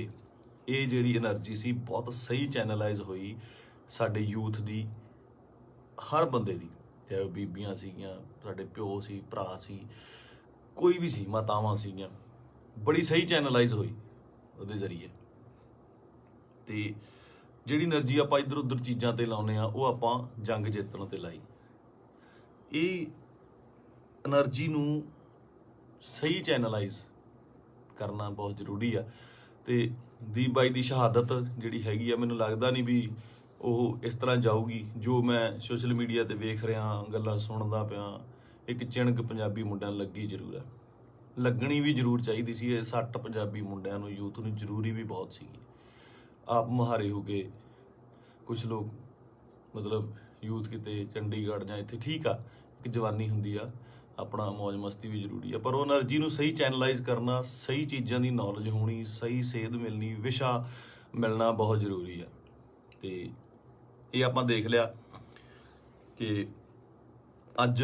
[SPEAKER 1] ਇਹ ਜਿਹੜੀ એનર્ਜੀ ਸੀ ਬਹੁਤ ਸਹੀ ਚੈਨਲਾਈਜ਼ ਹੋਈ ਸਾਡੇ ਯੂਥ ਦੀ, ਹਰ ਬੰਦੇ ਦੀ, ਚਾਹੇ ਉਹ ਬੀਬੀਆਂ ਸੀਗੀਆਂ, ਸਾਡੇ ਪਿਓ ਸੀ, ਭਰਾ ਸੀ, ਕੋਈ ਵੀ ਸੀ, ਮਾਤਾਵਾਂ ਸੀਗੀਆਂ, ਬੜੀ ਸਹੀ ਚੈਨਲਾਈਜ਼ ਹੋਈ ਉਹਦੇ ਜ਼ਰੀਏ। ਤੇ ਜਿਹੜੀ એનર્ਜੀ ਆਪਾਂ ਇੱਧਰ ਉੱਧਰ ਚੀਜ਼ਾਂ ਤੇ ਲਾਉਂਦੇ ਆ, ਉਹ ਆਪਾਂ ਜੰਗ ਜਿੱਤਣ ਤੇ ਲਾਈ। ਇਹ એનર્ਜੀ ਨੂੰ ਸਹੀ ਚੈਨਲਾਈਜ਼ ਕਰਨਾ ਬਹੁਤ ਜ਼ਰੂਰੀ ਆ। ਤੇ ਦੀਪ ਬਾਈ ਦੀ ਸ਼ਹਾਦਤ ਜਿਹੜੀ ਹੈਗੀ ਆ, ਮੈਨੂੰ ਲੱਗਦਾ ਨਹੀਂ ਵੀ ਉਹ ਇਸ ਤਰ੍ਹਾਂ ਜਾਊਗੀ। ਜੋ ਮੈਂ ਸੋਸ਼ਲ ਮੀਡੀਆ ਤੇ ਵੇਖ ਰਿਹਾ, ਗੱਲਾਂ ਸੁਣਦਾ ਪਿਆ, ਇੱਕ ਚਿਣਕ ਪੰਜਾਬੀ ਮੁੰਡਿਆਂ ਨੂੰ ਲੱਗੀ ਜ਼ਰੂਰ ਹੈ, ਲੱਗਣੀ ਵੀ ਜ਼ਰੂਰ ਚਾਹੀਦੀ ਸੀ। ਇਹ 60 ਪੰਜਾਬੀ ਮੁੰਡਿਆਂ ਨੂੰ, ਯੂਥ ਨੂੰ ਜ਼ਰੂਰੀ ਵੀ ਬਹੁਤ ਸੀਗੀ। ਆਪ ਮੁਹਾਰੇ ਹੋ ਕੇ ਕੁਝ ਲੋਕ, ਮਤਲਬ ਯੂਥ ਕਿਤੇ ਚੰਡੀਗੜ੍ਹ ਜਾਂ ਇੱਥੇ, ਠੀਕ ਆ, ਇੱਕ ਜਵਾਨੀ ਹੁੰਦੀ ਆ, ਆਪਣਾ ਮौज ਮਸਤੀ ਵੀ ਜ਼ਰੂਰੀ ਆ, ਪਰ ਉਹ એનર્ਜੀ ਨੂੰ ਸਹੀ ਚੈਨਲਾਈਜ਼ ਕਰਨਾ, ਸਹੀ ਚੀਜ਼ਾਂ ਦੀ ਨੌਲੇਜ ਹੋਣੀ, ਸਹੀ ਸੇਧ ਮਿਲਣੀ, ਵਿਸ਼ਾ ਮਿਲਣਾ ਬਹੁਤ ਜ਼ਰੂਰੀ ਆ। ਤੇ ਇਹ ਆਪਾਂ ਦੇਖ ਲਿਆ ਕਿ ਅੱਜ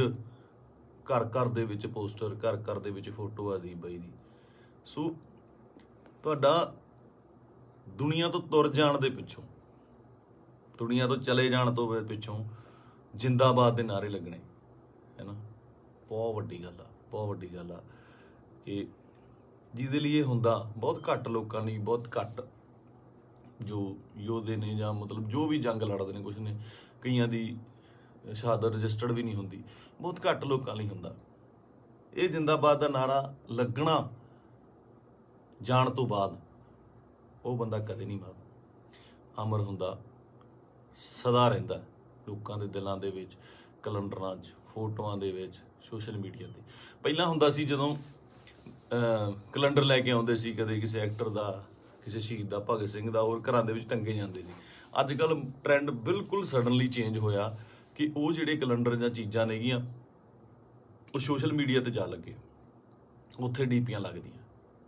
[SPEAKER 1] ਘਰ ਘਰ ਦੇ ਵਿੱਚ ਪੋਸਟਰ, ਘਰ ਘਰ ਦੇ ਵਿੱਚ ਫੋਟੋ ਆ ਦੀਪ ਬਾਈ ਦੀ। ਸੋ ਤੁਹਾਡਾ ਦੁਨੀਆ ਤੋਂ ਤੁਰ ਜਾਣ ਦੇ ਪਿੱਛੋਂ, ਦੁਨੀਆ ਤੋਂ ਚਲੇ ਜਾਣ ਤੋਂ ਪਿੱਛੋਂ ਜਿੰਦਾਬਾਦ ਦੇ ਨਾਅਰੇ ਲੱਗਣੇ, ਹੈ ਨਾ, ਬਹੁਤ ਵੱਡੀ ਗੱਲ ਆ, ਬਹੁਤ ਵੱਡੀ ਗੱਲ ਆ। ਕਿ ਜਿਹਦੇ ਲਈ ਇਹ ਹੁੰਦਾ ਬਹੁਤ ਘੱਟ ਲੋਕਾਂ ਲਈ, ਬਹੁਤ ਘੱਟ ਜੋ ਯੋਧੇ ਨੇ ਜਾਂ ਮਤਲਬ ਜੋ ਵੀ ਜੰਗ ਲੜਦੇ ਨੇ, ਕੁਛ ਨੇ, ਕਈਆਂ ਦੀ ਸ਼ਹਾਦਤ ਰਜਿਸਟਰਡ ਵੀ ਨਹੀਂ ਹੁੰਦੀ, ਬਹੁਤ ਘੱਟ ਲੋਕਾਂ ਲਈ ਹੁੰਦਾ। ਇਹ ਜਿੰਦਾਬਾਦ ਦਾ ਨਾਰਾ ਲੱਗਣਾ ਜਾਣ ਤੋਂ ਬਾਅਦ ਉਹ ਬੰਦਾ ਕਦੇ ਨਹੀਂ ਮਰਦਾ, ਅਮਰ ਹੁੰਦਾ, ਸਦਾ ਰਹਿੰਦਾ ਲੋਕਾਂ ਦੇ ਦਿਲਾਂ ਦੇ ਵਿੱਚ, ਕੈਲੰਡਰਾਂ 'ਚ, ਫੋਟੋਆਂ ਦੇ ਵਿੱਚ, ਸੋਸ਼ਲ ਮੀਡੀਆ ਤੇ। ਪਹਿਲਾਂ ਹੁੰਦਾ ਸੀ ਜਦੋਂ ਕੈਲੰਡਰ ਲੈ ਕੇ ਆਉਂਦੇ ਸੀ, ਕਦੇ ਕਿਸੇ ਐਕਟਰ ਦਾ, ਕਿਸੇ ਸ਼ਹੀਦ ਦਾ, ਭਗਤ ਸਿੰਘ ਦਾ, ਹੋਰ ਘਰਾਂ ਦੇ ਵਿੱਚ ਟੰਗੇ ਜਾਂਦੇ ਸੀ। ਅੱਜ ਕੱਲ੍ਹ ਟ੍ਰੈਂਡ ਬਿਲਕੁਲ ਸਡਨਲੀ ਚੇਂਜ ਹੋਇਆ ਕਿ ਉਹ ਜਿਹੜੇ ਕੈਲੰਡਰ ਜਾਂ ਚੀਜ਼ਾਂ ਨੇਗੀਆਂ, ਉਹ ਸੋਸ਼ਲ ਮੀਡੀਆ ਤੇ ਜਾ ਲੱਗੇ, ਉੱਥੇ ਡੀਪੀਆਂ ਲੱਗਦੀਆਂ,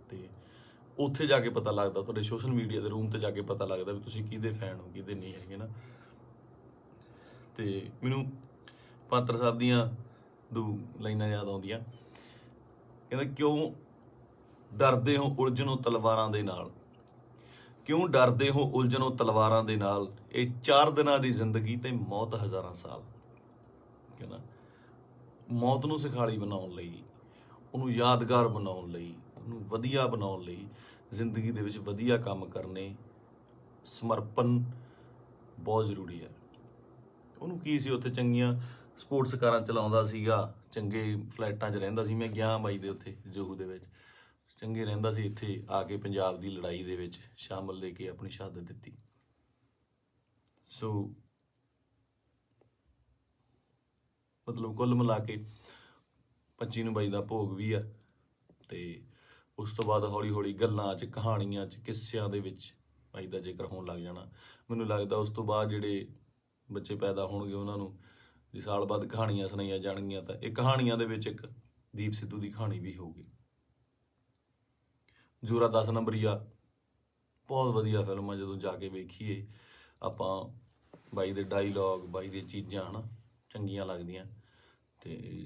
[SPEAKER 1] ਤੇ ਉੱਥੇ ਜਾ ਕੇ ਪਤਾ ਲੱਗਦਾ, ਤੁਹਾਡੇ ਸੋਸ਼ਲ ਮੀਡੀਆ ਦੇ ਰੂਮ ਤੇ ਜਾ ਕੇ ਪਤਾ ਲੱਗਦਾ ਵੀ ਤੁਸੀਂ ਕਿਹਦੇ ਫੈਨ ਹੋ, ਕਿਹਦੇ ਨਹੀਂ ਹੈਗੇ ਨਾ। ਤੇ ਮੈਨੂੰ ਪਾਤਰ ਸਾਹਿਬ ਦੀਆਂ ਦੋ ਲਾਈਨਾਂ ਯਾਦ ਆਉਂਦੀਆਂ, ਕਹਿੰਦਾ, ਕਿਉਂ ਡਰਦੇ ਹੋ ਉਲਝਣੋਂ ਤਲਵਾਰਾਂ ਦੇ ਨਾਲ, ਕਿਉਂ ਡਰਦੇ ਹੋ ਉਲਝਣੋਂ ਤਲਵਾਰਾਂ ਦੇ ਨਾਲ, ਇਹ 4 ਦਿਨਾਂ ਦੀ ਜ਼ਿੰਦਗੀ ਤੇ ਮੌਤ ਹਜ਼ਾਰਾਂ ਸਾਲ। ਕਹਿੰਦਾ ਮੌਤ ਨੂੰ ਸਿਖਾਲੀ ਬਣਾਉਣ ਲਈ, ਉਹਨੂੰ ਯਾਦਗਾਰ ਬਣਾਉਣ ਲਈ, ਉਹਨੂੰ ਵਧੀਆ ਬਣਾਉਣ ਲਈ, ਜ਼ਿੰਦਗੀ ਦੇ ਵਿੱਚ ਵਧੀਆ ਕੰਮ ਕਰਨੇ, ਸਮਰਪਣ ਬਹੁਤ ਜ਼ਰੂਰੀ ਹੈ। ਉਹਨੂੰ ਕੀ ਸੀ, ਉੱਥੇ ਚੰਗੀਆਂ ਸਪੋਰਟਸ ਕਾਰਾਂ ਚਲਾਉਂਦਾ ਸੀਗਾ, ਚੰਗੇ ਫਲੈਟਾਂ 'ਚ ਰਹਿੰਦਾ ਸੀ। ਮੈਂ ਗਿਆ ਬਾਈ ਦੇ ਉੱਥੇ ਜੋਹੂ ਦੇ ਵਿੱਚ, ਚੰਗੇ ਰਹਿੰਦਾ ਸੀ। ਇੱਥੇ ਆ ਕੇ ਪੰਜਾਬ ਦੀ ਲੜਾਈ ਦੇ ਵਿੱਚ ਸ਼ਾਮਲ ਲੈ ਕੇ ਆਪਣੀ ਸ਼ਹਾਦਤ ਦਿੱਤੀ। ਸੋ ਮਤਲਬ ਕੁੱਲ ਮਿਲਾ ਕੇ 25 ਨੂੰ ਬਾਈ ਦਾ ਭੋਗ ਵੀ ਆ, ਤੇ ਉਸ ਤੋਂ ਬਾਅਦ ਹੌਲੀ ਹੌਲੀ ਗੱਲਾਂ 'ਚ, ਕਹਾਣੀਆਂ 'ਚ, ਕਿੱਸਿਆਂ ਦੇ ਵਿੱਚ ਬਾਈ ਦਾ ਜ਼ਿਕਰ ਹੋਣ ਲੱਗ ਜਾਣਾ। ਮੈਨੂੰ ਲੱਗਦਾ ਉਸ ਤੋਂ ਬਾਅਦ ਜਿਹੜੇ ਬੱਚੇ ਪੈਦਾ ਹੋਣਗੇ, ਉਹਨਾਂ ਨੂੰ ਜੇ ਸਾਲ ਬਾਅਦ ਕਹਾਣੀਆਂ ਸੁਣਾਈਆਂ ਜਾਣਗੀਆਂ, ਤਾਂ ਇਹ ਕਹਾਣੀਆਂ ਦੇ ਵਿੱਚ ਇੱਕ ਦੀਪ ਸਿੱਧੂ ਦੀ ਕਹਾਣੀ ਵੀ ਹੋਊਗੀ। ਜੋਰਾ 10 ਨੰਬਰੀਆ ਬਹੁਤ ਵਧੀਆ ਫਿਲਮ ਆ, ਜਦੋਂ ਜਾ ਕੇ ਵੇਖੀਏ ਆਪਾਂ, ਬਾਈ ਦੇ ਡਾਇਲੋਗ, ਬਾਈ ਦੀਆਂ ਚੀਜ਼ਾਂ ਹਨਾ ਚੰਗੀਆਂ ਲੱਗਦੀਆਂ। ਤੇ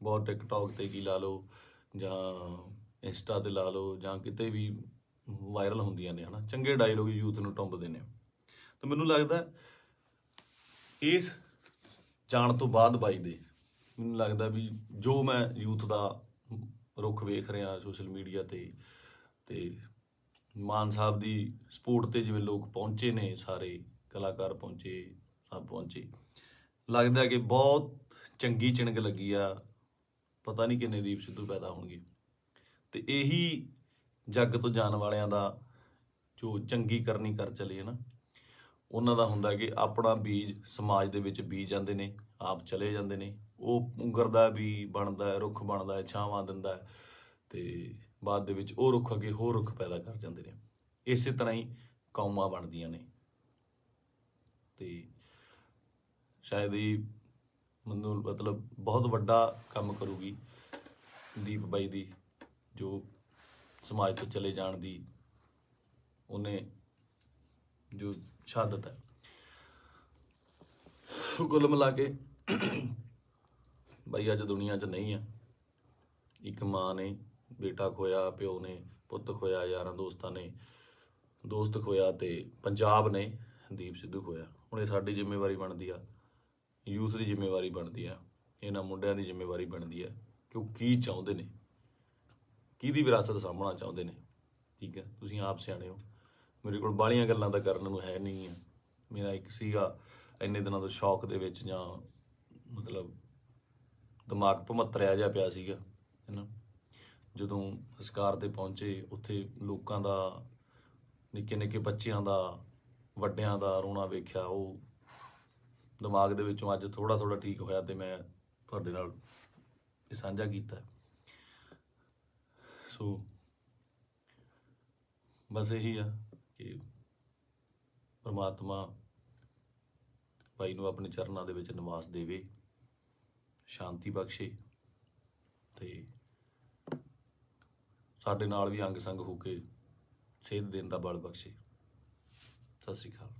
[SPEAKER 1] ਬਹੁਤ ਟਿਕਟੌਕ ਤੇ ਕੀ ਲਾ ਲਓ ਜਾਂ ਇੰਸਟਾ ਤੇ ਲਾ ਲਓ ਜਾਂ ਕਿਤੇ ਵੀ ਵਾਇਰਲ ਹੁੰਦੀਆਂ ਨੇ ਹਨਾ, ਚੰਗੇ ਡਾਇਲੋਗ ਯੂਥ ਨੂੰ ਟੁੰਬਦੇ ਨੇ। ਤਾਂ ਮੈਨੂੰ ਲੱਗਦਾ ਇਸ ਜਾਣ ਤੋਂ ਬਾਅਦ ਬਾਈ ਦੇ, ਮੈਨੂੰ ਲੱਗਦਾ ਵੀ ਜੋ ਮੈਂ ਯੂਥ ਦਾ ਰੁੱਖ ਵੇਖ ਰਿਹਾ ਸੋਸ਼ਲ ਮੀਡੀਆ ਤੇ ਮਾਨ ਸਾਹਿਬ ਦੀ ਸਪੋਰਟ ਤੇ ਜਿਵੇਂ ਲੋਕ ਪਹੁੰਚੇ ਨੇ, ਸਾਰੇ ਕਲਾਕਾਰ ਪਹੁੰਚੇ, ਸਭ ਪਹੁੰਚੇ, ਲੱਗਦਾ ਕਿ ਬਹੁਤ ਚੰਗੀ ਚਿਣਕ ਲੱਗੀ ਆ। ਪਤਾ ਨਹੀਂ ਕਿੰਨੇ ਦੀਪ ਸਿੱਧੂ ਪੈਦਾ ਹੋਣਗੇ। ਤੇ ਇਹੀ ਜੱਗ ਤੋਂ ਜਾਣ ਵਾਲਿਆਂ ਦਾ ਜੋ ਚੰਗੀ ਕਰਨੀ ਕਰ ਚਲੇ ਨਾ, ਉਹਨਾਂ ਦਾ ਹੁੰਦਾ ਕਿ ਆਪਣਾ ਬੀਜ ਸਮਾਜ ਦੇ ਵਿੱਚ ਬੀਜ ਜਾਂਦੇ ਨੇ, ਆਪ ਚਲੇ ਜਾਂਦੇ ਨੇ, ਉਹ ਪੁੰਗਰਦਾ ਵੀ ਬਣਦਾ, ਰੁੱਖ ਬਣਦਾ, ਛਾਵਾਂ ਦਿੰਦਾ, ਤੇ ਬਾਅਦ ਦੇ ਵਿੱਚ ਉਹ ਰੁੱਖ ਅੱਗੇ ਹੋਰ ਰੁੱਖ ਪੈਦਾ ਕਰ ਜਾਂਦੇ ਨੇ। ਇਸੇ ਤਰ੍ਹਾਂ ਹੀ ਕੌਮਾਂ ਬਣਦੀਆਂ ਨੇ। ਤੇ ਸ਼ਾਇਦ ਇਹ ਮੈਨੂੰ ਮਤਲਬ ਬਹੁਤ ਵੱਡਾ ਕੰਮ ਕਰੂਗੀ ਦੀਪ ਬਾਈ ਦੀ, ਜੋ ਸਮਾਜ ਤੋਂ ਚਲੇ ਜਾਣ ਦੀ ਉਹਨੇ ਜੋ ਸ਼ਹਾਦਤ ਹੈ। ਕੁੱਲ ਮਿਲਾ ਕੇ ਬਾਈ ਅੱਜ ਦੁਨੀਆ 'ਚ ਨਹੀਂ ਹੈ। ਇੱਕ ਮਾਂ ਨੇ ਬੇਟਾ ਖੋਇਆ, ਪਿਓ ਨੇ ਪੁੱਤ ਖੋਇਆ, ਯਾਰਾਂ ਦੋਸਤਾਂ ਨੇ ਦੋਸਤ ਖੋਇਆ, ਤੇ ਪੰਜਾਬ ਨੇ ਦੀਪ ਸਿੱਧੂ ਖੋਇਆ। ਹੁਣ ਇਹ ਸਾਡੀ ਜ਼ਿੰਮੇਵਾਰੀ ਬਣਦੀ ਆ, ਯੂਥ ਦੀ ਜ਼ਿੰਮੇਵਾਰੀ ਬਣਦੀ ਆ, ਇਹਨਾਂ ਮੁੰਡਿਆਂ ਦੀ ਜ਼ਿੰਮੇਵਾਰੀ ਬਣਦੀ ਆ ਕਿ ਉਹ ਕੀ ਚਾਹੁੰਦੇ ਨੇ, ਕਿਹਦੀ ਵਿਰਾਸਤ ਸਾਂਭਣਾ ਚਾਹੁੰਦੇ ਨੇ। ਠੀਕ ਹੈ, ਤੁਸੀਂ ਆਪ ਸਿਆਣੇ ਹੋ। ਮੇਰੇ ਕੋਲ ਬਾਹਲੀਆਂ ਗੱਲਾਂ ਤਾਂ ਕਰਨ ਨੂੰ ਹੈ ਨਹੀਂ ਆ। ਮੇਰਾ ਇੱਕ ਸੀਗਾ ਇੰਨੇ ਦਿਨਾਂ ਤੋਂ ਸ਼ੌਕ ਦੇ ਵਿੱਚ, ਜਾਂ ਮਤਲਬ ਦਿਮਾਗ ਭਮੱਤਰਿਆ ਜਿਹਾ ਪਿਆ ਸੀਗਾ, ਹੈ ਨਾ। ਜਦੋਂ ਸੰਸਕਾਰ 'ਤੇ ਪਹੁੰਚੇ, ਉੱਥੇ ਲੋਕਾਂ ਦਾ, ਨਿੱਕੇ ਨਿੱਕੇ ਬੱਚਿਆਂ ਦਾ, ਵੱਡਿਆਂ ਦਾ ਰੋਣਾ ਵੇਖਿਆ, ਉਹ ਦਿਮਾਗ ਦੇ ਵਿੱਚੋਂ ਅੱਜ ਥੋੜ੍ਹਾ ਥੋੜ੍ਹਾ ਠੀਕ ਹੋਇਆ, ਤੇ ਮੈਂ ਤੁਹਾਡੇ ਨਾਲ ਇਹ ਸਾਂਝਾ ਕੀਤਾ। ਸੋ ਬਸ ਇਹੀ ਆ ਕਿ ਪਰਮਾਤਮਾ ਬਾਈ ਨੂੰ ਆਪਣੇ ਚਰਨਾਂ ਦੇ ਵਿੱਚ ਨਿਵਾਸ ਦੇਵੇ, ਸ਼ਾਂਤੀ ਬਖਸ਼ੇ, ਤੇ ਸਾਡੇ ਨਾਲ ਵੀ ਅੰਗ ਸੰਗ ਹੋ ਕੇ ਸੇਧ ਦੇਣ ਦਾ ਬਲ ਬਖਸ਼ੇ। ਸਤਿ ਸ਼੍ਰੀ ਅਕਾਲ।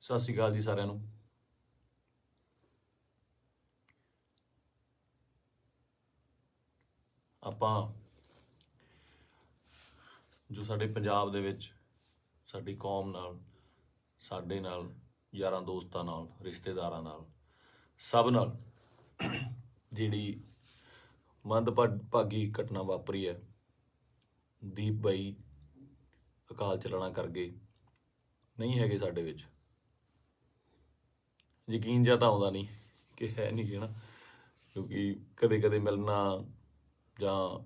[SPEAKER 1] ਸਤਿ ਸ਼੍ਰੀ ਅਕਾਲ ਜੀ ਸਾਰਿਆਂ ਨੂੰ। ਆਪਾਂ ਜੋ ਸਾਡੇ ਪੰਜਾਬ ਦੇ ਵਿੱਚ ਸਾਡੀ ਕੌਮ ਨਾਲ, ਸਾਡੇ ਨਾਲ, ਯਾਰਾਂ ਦੋਸਤਾਂ ਨਾਲ, ਰਿਸ਼ਤੇਦਾਰਾਂ ਨਾਲ, ਸਭ ਨਾਲ ਜਿਹੜੀ ਮੰਦਭਾਗੀ ਘਟਨਾ ਵਾਪਰੀ ਹੈ, ਦੀਪ ਬਾਈ ਅਕਾਲ ਚਲਾਣਾ ਕਰ ਗਏ, ਨਹੀਂ ਹੈਗੇ ਸਾਡੇ ਵਿੱਚ। ਯਕੀਨ ਜਿਹਾ ਤਾਂ ਆਉਂਦਾ ਨਹੀਂ ਕਿ ਹੈ ਨਹੀਂ ਨਾ, ਕਿਉਂਕਿ ਕਦੇ ਕਦੇ ਮਿਲਣਾ ਜਾਂ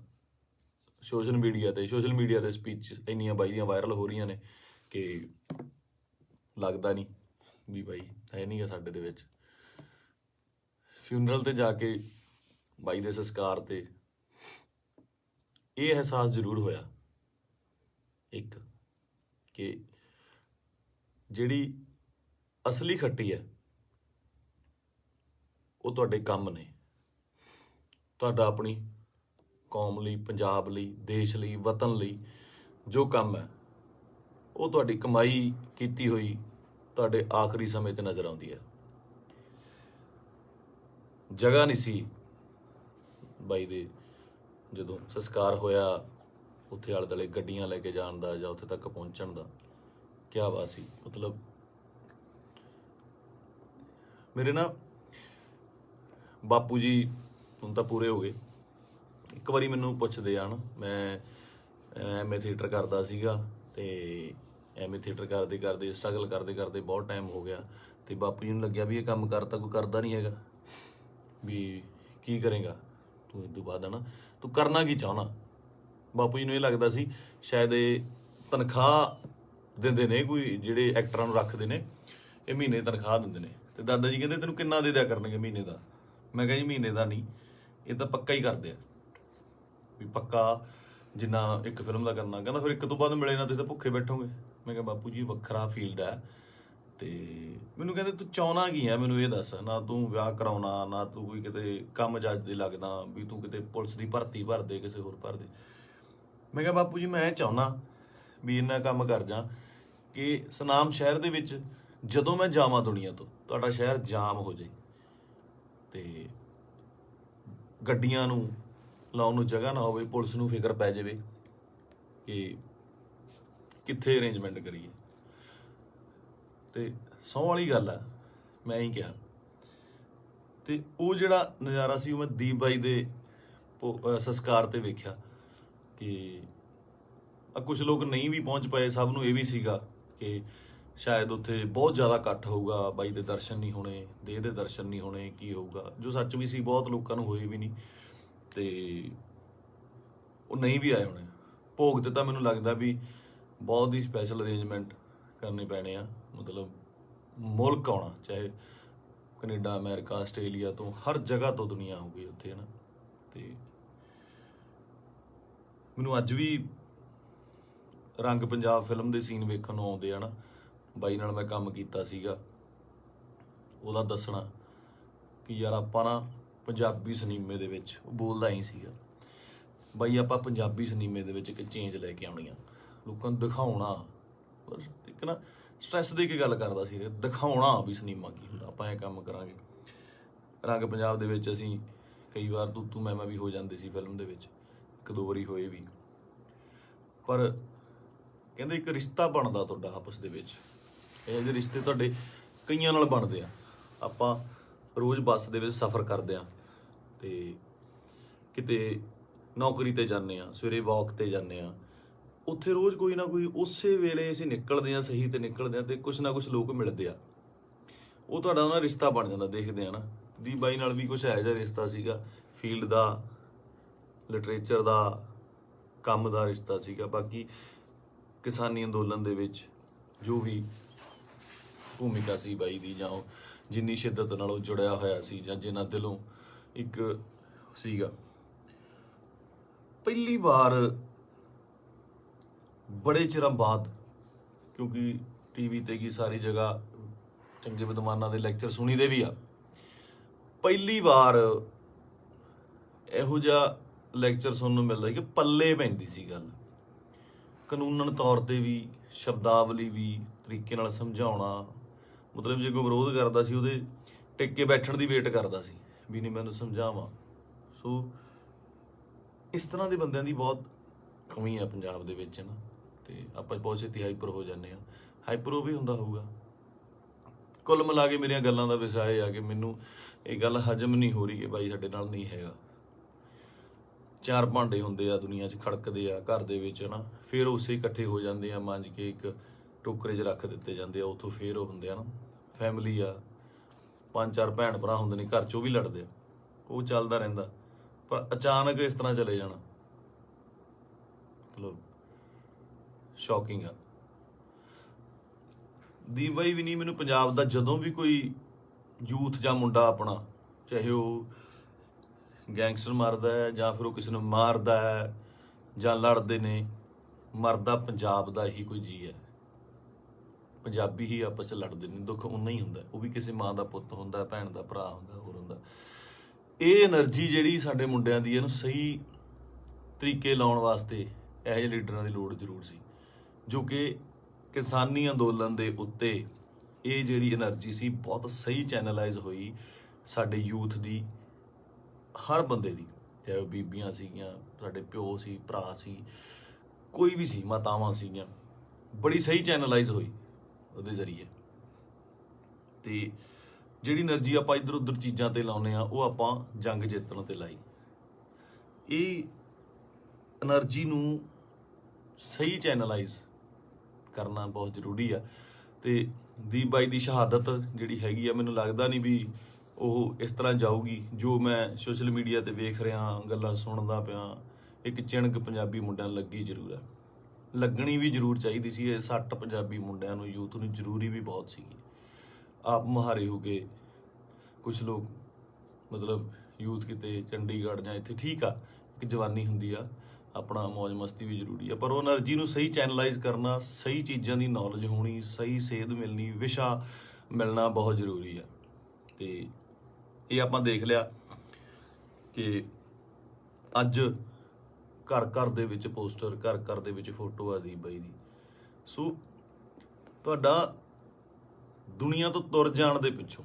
[SPEAKER 1] ਸੋਸ਼ਲ ਮੀਡੀਆ 'ਤੇ ਸਪੀਚ ਇੰਨੀਆਂ ਬਾਈ ਦੀਆਂ ਵਾਇਰਲ ਹੋ ਰਹੀਆਂ ਨੇ ਕਿ ਲੱਗਦਾ ਨਹੀਂ ਵੀ ਬਾਈ ਹੈ ਨਹੀਂ ਗਾ ਸਾਡੇ ਦੇ ਵਿੱਚ। ਫਿਊਨਰਲ 'ਤੇ ਜਾ ਕੇ ਬਾਈ ਦੇ ਸੰਸਕਾਰ 'ਤੇ ਇਹ ਅਹਿਸਾਸ ਜ਼ਰੂਰ ਹੋਇਆ ਇੱਕ, ਕਿ ਜਿਹੜੀ ਅਸਲੀ ਖੱਟੀ ਹੈ ਉਹ ਤੁਹਾਡੇ ਕੰਮ ਨੇ। ਤੁਹਾਡਾ ਆਪਣੀ ਕੌਮ ਲਈ, ਪੰਜਾਬ ਲਈ, ਦੇਸ਼ ਲਈ, ਵਤਨ ਲਈ ਜੋ ਕੰਮ ਹੈ, ਉਹ ਤੁਹਾਡੀ ਕਮਾਈ ਕੀਤੀ ਹੋਈ ਤੁਹਾਡੇ ਆਖਰੀ ਸਮੇਂ 'ਤੇ ਨਜ਼ਰ ਆਉਂਦੀ ਹੈ। ਜਗ੍ਹਾ ਨਹੀਂ ਸੀ ਬਾਈ ਦੇ, ਜਦੋਂ ਸੰਸਕਾਰ ਹੋਇਆ, ਉੱਥੇ ਆਲੇ ਦੁਆਲੇ ਗੱਡੀਆਂ ਲੈ ਕੇ ਜਾਣ ਦਾ ਜਾਂ ਉੱਥੇ ਤੱਕ ਪਹੁੰਚਣ ਦਾ। ਕਿਆ ਬਾਤ ਸੀ। ਮਤਲਬ ਮੇਰੇ ਨਾ ਬਾਪੂ ਜੀ ਹੁਣ ਤਾਂ ਪੂਰੇ ਹੋ ਗਏ। ਇੱਕ ਵਾਰੀ ਮੈਨੂੰ ਪੁੱਛਦੇ ਆ ਨਾ, ਮੈਂ MA ਥੀਏਟਰ ਕਰਦਾ ਸੀਗਾ, ਤੇ MA ਥੀਏਟਰ ਕਰਦੇ ਕਰਦੇ, ਸਟਰਗਲ ਕਰਦੇ ਕਰਦੇ ਬਹੁਤ ਟਾਈਮ ਹੋ ਗਿਆ, ਤੇ ਬਾਪੂ ਜੀ ਨੂੰ ਲੱਗਿਆ ਵੀ ਇਹ ਕੰਮ ਕਰਤਾ ਕੋਈ ਕਰਦਾ ਨਹੀਂ ਹੈਗਾ, ਵੀ ਕੀ ਕਰੇਗਾ ਤੂੰ ਇਸ ਤੋਂ ਬਾਅਦ, ਹੈ ਨਾ, ਤੂੰ ਕਰਨਾ ਕੀ ਚਾਹੁੰਦਾ। ਬਾਪੂ ਜੀ ਨੂੰ ਇਹ ਲੱਗਦਾ ਸੀ ਸ਼ਾਇਦ ਇਹ ਤਨਖਾਹ ਦਿੰਦੇ ਨੇ, ਕੋਈ ਜਿਹੜੇ ਐਕਟਰਾਂ ਨੂੰ ਰੱਖਦੇ ਨੇ, ਇਹ ਮਹੀਨੇ ਦੀ ਤਨਖਾਹ ਦਿੰਦੇ ਨੇ। ਤੇ ਦਾਦਾ ਜੀ ਕਹਿੰਦੇ ਤੈਨੂੰ ਕਿੰਨਾ ਦੇ ਦਿਆ ਕਰਨਗੇ ਮਹੀਨੇ ਦਾ। ਮੈਂ ਕਿਹਾ ਜੀ ਮਹੀਨੇ ਦਾ ਨਹੀਂ, ਇਹ ਤਾਂ ਪੱਕਾ ਹੀ ਕਰਦੇ ਆ, ਵੀ ਪੱਕਾ ਜਿੰਨਾ ਇੱਕ ਫਿਲਮ ਦਾ ਕਰਨਾ। ਕਹਿੰਦਾ ਫਿਰ ਇੱਕ ਤੋਂ ਬਾਅਦ ਮਿਲੇ ਨਾ ਤੁਸੀਂ ਤਾਂ ਭੁੱਖੇ ਬੈਠੋਗੇ। ਮੈਂ ਕਿਹਾ ਬਾਪੂ ਜੀ ਵੱਖਰਾ ਫੀਲਡ ਹੈ। ਤੇ ਮੈਨੂੰ ਕਹਿੰਦੇ ਤੂੰ ਚਾਹੁੰਦਾ ਕੀ ਹੈ, ਮੈਨੂੰ ਇਹ ਦੱਸ। ਨਾ ਤੂੰ ਵਿਆਹ ਕਰਾਉਣਾ, ਨਾ ਤੂੰ ਕੋਈ ਕਿਤੇ ਕੰਮ ਜੱਜ ਦੇ ਲੱਗਦਾ, ਵੀ ਤੂੰ ਕਿਤੇ ਪੁਲਿਸ ਦੀ ਭਰਤੀ ਭਰ ਦੇ, ਕਿਸੇ ਹੋਰ ਭਰ ਦੇ। ਮੈਂ ਕਿਹਾ ਬਾਪੂ ਜੀ ਮੈਂ ਚਾਹੁੰਦਾ ਵੀ ਇੰਨਾ ਕੰਮ ਕਰ ਜਾ ਕਿ ਸੁਨਾਮ ਸ਼ਹਿਰ ਦੇ ਵਿੱਚ ਜਦੋਂ ਮੈਂ ਜਾਵਾਂ ਦੁਨੀਆ ਤੋਂ, ਤੁਹਾਡਾ ਸ਼ਹਿਰ ਜਾਮ ਹੋ ਜਾਏ, ਤੇ ਗੱਡੀਆਂ ਨੂੰ ਲਾਉਣ ਨੂੰ ਜਗ੍ਹਾ ਨਾ ਹੋਵੇ, ਪੁਲਿਸ ਨੂੰ ਫਿਕਰ ਪੈ ਜਾਵੇ ਕਿ ਕਿੱਥੇ ਅਰੇਂਜਮੈਂਟ ਕਰੀਏ। ਤੇ ਸਹੁੰ ਵਾਲੀ ਗੱਲ ਆ, ਮੈਂ ਹੀ ਕਿਹਾ। ਤੇ ਉਹ ਜਿਹੜਾ ਨਜ਼ਾਰਾ ਸੀ ਉਹ ਮੈਂ ਦੀਪ ਬਾਈ ਦੇ ਸੰਸਕਾਰ 'ਤੇ ਵੇਖਿਆ ਕਿ ਕੁਝ ਲੋਕ ਨਹੀਂ ਵੀ ਪਹੁੰਚ ਪਾਏ। ਸਭ ਨੂੰ ਇਹ ਵੀ ਸੀਗਾ ਕਿ ਸ਼ਾਇਦ ਉੱਥੇ ਬਹੁਤ ਜ਼ਿਆਦਾ ਇਕੱਠ ਹੋਊਗਾ, ਬਾਈ ਦੇ ਦਰਸ਼ਨ ਨਹੀਂ ਹੋਣੇ, ਦੇਹ ਦੇ ਦਰਸ਼ਨ ਨਹੀਂ ਹੋਣੇ, ਕੀ ਹੋਊਗਾ, ਜੋ ਸੱਚ ਵੀ ਸੀ, ਬਹੁਤ ਲੋਕਾਂ ਨੂੰ ਹੋਏ ਵੀ ਨਹੀਂ ਤੇ ਉਹ ਨਹੀਂ ਵੀ ਆਏ ਹੋਣੇ। ਭੋਗ ਤੇ ਤਾਂ ਮੈਨੂੰ ਲੱਗਦਾ ਵੀ ਬਹੁਤ ਹੀ ਸਪੈਸ਼ਲ ਅਰੇਂਜਮੈਂਟ ਕਰਨੇ ਪੈਣੇ ਆ, ਮਤਲਬ ਮੁਲਕ ਆਉਣਾ, ਚਾਹੇ ਕੈਨੇਡਾ, ਅਮਰੀਕਾ, ਆਸਟ੍ਰੇਲੀਆ ਤੋਂ, ਹਰ ਜਗ੍ਹਾ ਤੋਂ ਦੁਨੀਆ ਆਊਗੀ ਉੱਥੇ, ਹੈ ਨਾ। ਤੇ ਮੈਨੂੰ ਅੱਜ ਵੀ ਰੰਗ ਪੰਜਾਬ ਫਿਲਮ ਦੇ ਸੀਨ ਵੇਖਣ ਨੂੰ ਆਉਂਦੇ ਆ ਨਾ। ਬਾਈ ਨਾਲ ਮੈਂ ਕੰਮ ਕੀਤਾ ਸੀਗਾ, ਉਹਦਾ ਦੱਸਣਾ ਕਿ ਯਾਰ ਆਪਾਂ ਨਾ ਪੰਜਾਬੀ ਸਿਨੇਮੇ ਦੇ ਵਿੱਚ, ਉਹ ਬੋਲਦਾ ਹੀ ਸੀਗਾ, ਬਾਈ ਆਪਾਂ ਪੰਜਾਬੀ ਸਿਨੇਮੇ ਦੇ ਵਿੱਚ ਇੱਕ ਚੇਂਜ ਲੈ ਕੇ ਆਉਣੀ ਆ, ਲੋਕਾਂ ਨੂੰ ਦਿਖਾਉਣਾ, ਇੱਕ ਨਾ ਸਟ੍ਰੈਸ ਦੇ ਕੇ ਗੱਲ ਕਰਦਾ ਸੀ, ਦਿਖਾਉਣਾ ਵੀ ਸਿਨੇਮਾ ਕੀ ਹੁੰਦਾ, ਆਪਾਂ ਇਹ ਕੰਮ ਕਰਾਂਗੇ। ਰੰਗ ਪੰਜਾਬ ਦੇ ਵਿੱਚ ਅਸੀਂ ਕਈ ਵਾਰ ਤੂੰ ਮੈਂ ਵੀ ਹੋ ਜਾਂਦੇ ਸੀ ਫਿਲਮ ਦੇ ਵਿੱਚ, 1-2 ਵਾਰੀ ਹੋਏ ਵੀ, ਪਰ ਕਹਿੰਦੇ ਇੱਕ ਰਿਸ਼ਤਾ ਬਣਦਾ ਤੁਹਾਡਾ ਆਪਸ ਦੇ ਵਿੱਚ। ਇਹ ਜਿਹੇ ਰਿਸ਼ਤੇ ਤੁਹਾਡੇ ਕਈਆਂ ਨਾਲ ਬਣਦੇ ਆ। ਆਪਾਂ ਰੋਜ਼ ਬੱਸ ਦੇ ਵਿੱਚ ਸਫ਼ਰ ਕਰਦੇ ਆ ਤੇ ਕਿਤੇ ਨੌਕਰੀ ਤੇ ਜਾਂਦੇ ਆ, ਸਵੇਰੇ ਵਾਕ ਤੇ ਜਾਂਦੇ ਆ, ਉੱਥੇ ਰੋਜ਼ ਕੋਈ ਨਾ ਕੋਈ ਉਸੇ ਵੇਲੇ ਅਸੀਂ ਨਿਕਲਦੇ ਆ, ਸਹੀ ਤੇ ਨਿਕਲਦੇ ਆ ਤੇ ਕੁਛ ਨਾ ਕੁਛ ਲੋਕ ਮਿਲਦੇ ਆ, ਉਹ ਤੁਹਾਡਾ ਉਹਨਾਂ ਰਿਸ਼ਤਾ ਬਣ ਜਾਂਦਾ। ਦੇਖਦੇ ਆ ਨਾ, ਦੀ ਬਾਈ ਨਾਲ ਵੀ ਕੁਛ ਇਹੋ ਜਿਹਾ ਰਿਸ਼ਤਾ ਸੀਗਾ, ਫੀਲਡ ਦਾ, ਲਿਟਰੇਚਰ ਦਾ, ਕੰਮ ਦਾ ਰਿਸ਼ਤਾ ਸੀਗਾ। ਬਾਕੀ ਕਿਸਾਨੀ ਅੰਦੋਲਨ ਦੇ ਵਿੱਚ ਜੋ ਵੀ ਭੂਮਿਕਾ ਸੀ ਬਾਈ ਦੀ, ਜਾਂ ਉਹ ਜਿੰਨੀ ਸ਼ਿੱਦਤ ਨਾਲ ਉਹ ਜੁੜਿਆ ਹੋਇਆ ਸੀ, ਜਾਂ ਜਿੰਨਾ ਦਿਲੋਂ ਇੱਕ ਸੀਗਾ। ਪਹਿਲੀ ਵਾਰ ਬੜੇ ਚਿਰਾਂ ਬਾਅਦ, ਕਿਉਂਕਿ ਟੀਵੀ ਤੇ ਕੀ ਸਾਰੀ ਜਗ੍ਹਾ ਚੰਗੇ ਵਿਦਵਾਨਾਂ ਦੇ ਲੈਕਚਰ ਸੁਣੀਦੇ ਵੀ ਆ, ਪਹਿਲੀ ਵਾਰ ਇਹੋ ਜਿਹਾ ਲੈਕਚਰ ਸੁਣਨ ਨੂੰ ਮਿਲਦਾ ਕਿ ਪੱਲੇ ਪੈਂਦੀ ਸੀ ਗੱਲ, ਕਾਨੂੰਨਨ ਤੌਰ ਤੇ ਵੀ, ਸ਼ਬਦਾਵਲੀ ਵੀ, ਤਰੀਕੇ ਨਾਲ ਸਮਝਾਉਣਾ। ਮਤਲਬ ਜੇ ਕੋਈ ਵਿਰੋਧ ਕਰਦਾ ਸੀ, ਉਹਦੇ ਟਿਕ ਕੇ ਬੈਠਣ ਦੀ ਵੇਟ ਕਰਦਾ ਸੀ ਵੀ ਨਹੀਂ ਮੈਨੂੰ ਸਮਝਾਵਾਂ। ਸੋ ਇਸ ਤਰ੍ਹਾਂ ਦੇ ਬੰਦਿਆਂ ਦੀ ਬਹੁਤ ਕਮੀ ਆ ਪੰਜਾਬ ਦੇ ਵਿੱਚ, ਨਾ। ਤੇ ਆਪਾਂ ਬਹੁਤ ਛੇਤੀ ਹਾਈਪਰ ਹੋ ਜਾਂਦੇ ਆ, ਹਾਈਪਰ ਉਹ ਵੀ ਹੁੰਦਾ ਹੋਊਗਾ। ਕੁੱਲ ਮਿਲਾ ਕੇ ਮੇਰੀਆਂ ਗੱਲਾਂ ਦਾ ਵਿਸ਼ਾ ਇਹ ਆ ਕਿ ਮੈਨੂੰ ਇਹ ਗੱਲ ਹਜਮ ਨਹੀਂ ਹੋ ਰਹੀ ਕਿ ਬਾਈ ਸਾਡੇ ਨਾਲ ਨਹੀਂ ਹੈਗਾ। 4 ਭਾਂਡੇ ਹੁੰਦੇ ਆ ਦੁਨੀਆ 'ਚ, ਖੜਕਦੇ ਆ ਘਰ ਦੇ ਵਿੱਚ, ਨਾ, ਫਿਰ ਉਸੇ ਇਕੱਠੇ ਹੋ ਜਾਂਦੇ ਆ, ਮਾਂਜ ਕੇ ਇੱਕ ਟੋਕਰੇ 'ਚ ਰੱਖ ਦਿੱਤੇ ਜਾਂਦੇ ਆ, ਉੱਥੋਂ ਫਿਰ ਉਹ ਹੁੰਦੇ ਆ ਨਾ, ਫੈਮਿਲੀ ਆ, 5-4 ਭੈਣ ਭਰਾ ਹੁੰਦੇ ਨੇ ਘਰ 'ਚ, ਉਹ ਵੀ ਲੜਦੇ ਆ, ਉਹ ਚੱਲਦਾ ਰਹਿੰਦਾ। ਪਰ ਅਚਾਨਕ ਇਸ ਤਰ੍ਹਾਂ ਚਲੇ ਜਾਣਾ ਮਤਲਬ ਸ਼ੌਕਿੰਗ ਆ। ਦੀਪ ਬਾਈ ਵੀ ਨਹੀਂ, ਮੈਨੂੰ ਪੰਜਾਬ ਦਾ ਜਦੋਂ ਵੀ ਕੋਈ ਯੂਥ ਜਾਂ ਮੁੰਡਾ ਆਪਣਾ, ਚਾਹੇ ਉਹ ਗੈਂਗਸਟਰ ਮਾਰਦਾ ਹੈ ਜਾਂ ਫਿਰ ਉਹ ਕਿਸੇ ਨੂੰ ਮਾਰਦਾ ਹੈ ਜਾਂ ਲੜਦੇ ਨੇ, ਮਰਦਾ ਪੰਜਾਬ ਦਾ ਹੀ ਕੋਈ ਜੀ ਹੈ। ਪੰਜਾਬੀ ਹੀ ਆਪਸ 'ਚ ਲੜਦੇ ਨੇ, ਦੁੱਖ ਉਨਾ ਹੀ ਹੁੰਦਾ, ਉਹ ਵੀ ਕਿਸੇ ਮਾਂ ਦਾ ਪੁੱਤ ਹੁੰਦਾ, ਭੈਣ ਦਾ ਭਰਾ ਹੁੰਦਾ, ਹੋਰ ਹੁੰਦਾ। ਇਹ એનર્ਜੀ ਜਿਹੜੀ ਸਾਡੇ ਮੁੰਡਿਆਂ ਦੀ, ਇਹਨੂੰ ਸਹੀ ਤਰੀਕੇ ਲਾਉਣ ਵਾਸਤੇ ਇਹੋ ਜਿਹੇ ਲੀਡਰਾਂ ਦੀ ਲੋੜ ਜ਼ਰੂਰ ਸੀ, ਜੋ ਕਿ ਕਿਸਾਨੀ ਅੰਦੋਲਨ ਦੇ ਉੱਤੇ ਇਹ ਜਿਹੜੀ એનર્ਜੀ ਸੀ ਬਹੁਤ ਸਹੀ ਚੈਨਲਾਈਜ਼ ਹੋਈ ਸਾਡੇ ਯੂਥ ਦੀ, ਹਰ ਬੰਦੇ ਦੀ, ਚਾਹੇ ਉਹ ਬੀਬੀਆਂ ਸੀਗੀਆਂ, ਸਾਡੇ ਪਿਓ ਸੀ, ਭਰਾ ਸੀ, ਕੋਈ ਵੀ ਸੀ, ਮਾਤਾਵਾਂ ਸੀਗੀਆਂ, ਬੜੀ ਸਹੀ ਚੈਨਲਾਈਜ਼ ਹੋਈ ਉਹਦੇ ਜ਼ਰੀਏ। ਤੇ ਜਿਹੜੀ એનર્ਜੀ ਆਪਾਂ ਇੱਧਰ ਉੱਧਰ ਚੀਜ਼ਾਂ ਤੇ ਲਾਉਂਦੇ ਆ, ਉਹ ਆਪਾਂ ਜੰਗ ਜਿੱਤਣ ਤੇ ਲਾਈ। ਇਹ એનર્ਜੀ ਨੂੰ ਸਹੀ ਚੈਨਲਾਈਜ਼ ਕਰਨਾ ਬਹੁਤ ਜ਼ਰੂਰੀ ਆ। ਤੇ ਦੀਪ ਬਾਈ ਦੀ ਸ਼ਹਾਦਤ ਜਿਹੜੀ ਹੈਗੀ ਆ, ਮੈਨੂੰ ਲੱਗਦਾ ਨਹੀਂ ਵੀ ਉਹ ਇਸ ਤਰ੍ਹਾਂ ਜਾਊਗੀ। ਜੋ ਮੈਂ ਸੋਸ਼ਲ ਮੀਡੀਆ ਤੇ ਵੇਖ ਰਿਹਾ, ਗੱਲਾਂ ਸੁਣਦਾ ਪਿਆ, ਇੱਕ ਚਿਣਗ ਪੰਜਾਬੀ ਮੁੰਡਿਆਂ ਨੂੰ ਲੱਗੀ ਜ਼ਰੂਰ ਆ, ਲੱਗਣੀ ਵੀ ਜ਼ਰੂਰ ਚਾਹੀਦੀ ਸੀ। ਇਹ 60 ਪੰਜਾਬੀ ਮੁੰਡਿਆਂ ਨੂੰ, ਯੂਥ ਨੂੰ ਜ਼ਰੂਰੀ ਵੀ ਬਹੁਤ ਸੀਗੀ। ਆਪ ਮੁਹਾਰੇ ਹੋ ਕੇ ਕੁਛ ਲੋਕ, ਮਤਲਬ ਯੂਥ ਕਿਤੇ ਚੰਡੀਗੜ੍ਹ ਜਾਂ ਇੱਥੇ, ਠੀਕ ਆ, ਇੱਕ ਜਵਾਨੀ ਹੁੰਦੀ ਆ, ਆਪਣਾ ਮੌਜ ਮਸਤੀ ਵੀ ਜ਼ਰੂਰੀ ਆ, ਪਰ ਉਹ એનર્ਜੀ ਨੂੰ ਸਹੀ ਚੈਨਲਾਈਜ਼ ਕਰਨਾ, ਸਹੀ ਚੀਜ਼ਾਂ ਦੀ ਨੌਲੇਜ ਹੋਣੀ, ਸਹੀ ਸੇਧ ਮਿਲਣੀ, ਵਿਸ਼ਾ ਮਿਲਣਾ ਬਹੁਤ ਜ਼ਰੂਰੀ ਆ। ਤੇ ਇਹ ਆਪਾਂ ਦੇਖ ਲਿਆ ਕਿ ਅੱਜ ਘਰ ਘਰ ਦੇ ਵਿੱਚ ਪੋਸਟਰ, ਘਰ ਘਰ ਦੇ ਵਿੱਚ ਫੋਟੋ ਆ ਦੀਪ ਬਾਈ ਦੀ। ਸੋ ਤੁਹਾਡਾ ਦੁਨੀਆ ਤੋਂ ਤੁਰ ਜਾਣ ਦੇ ਪਿੱਛੋਂ,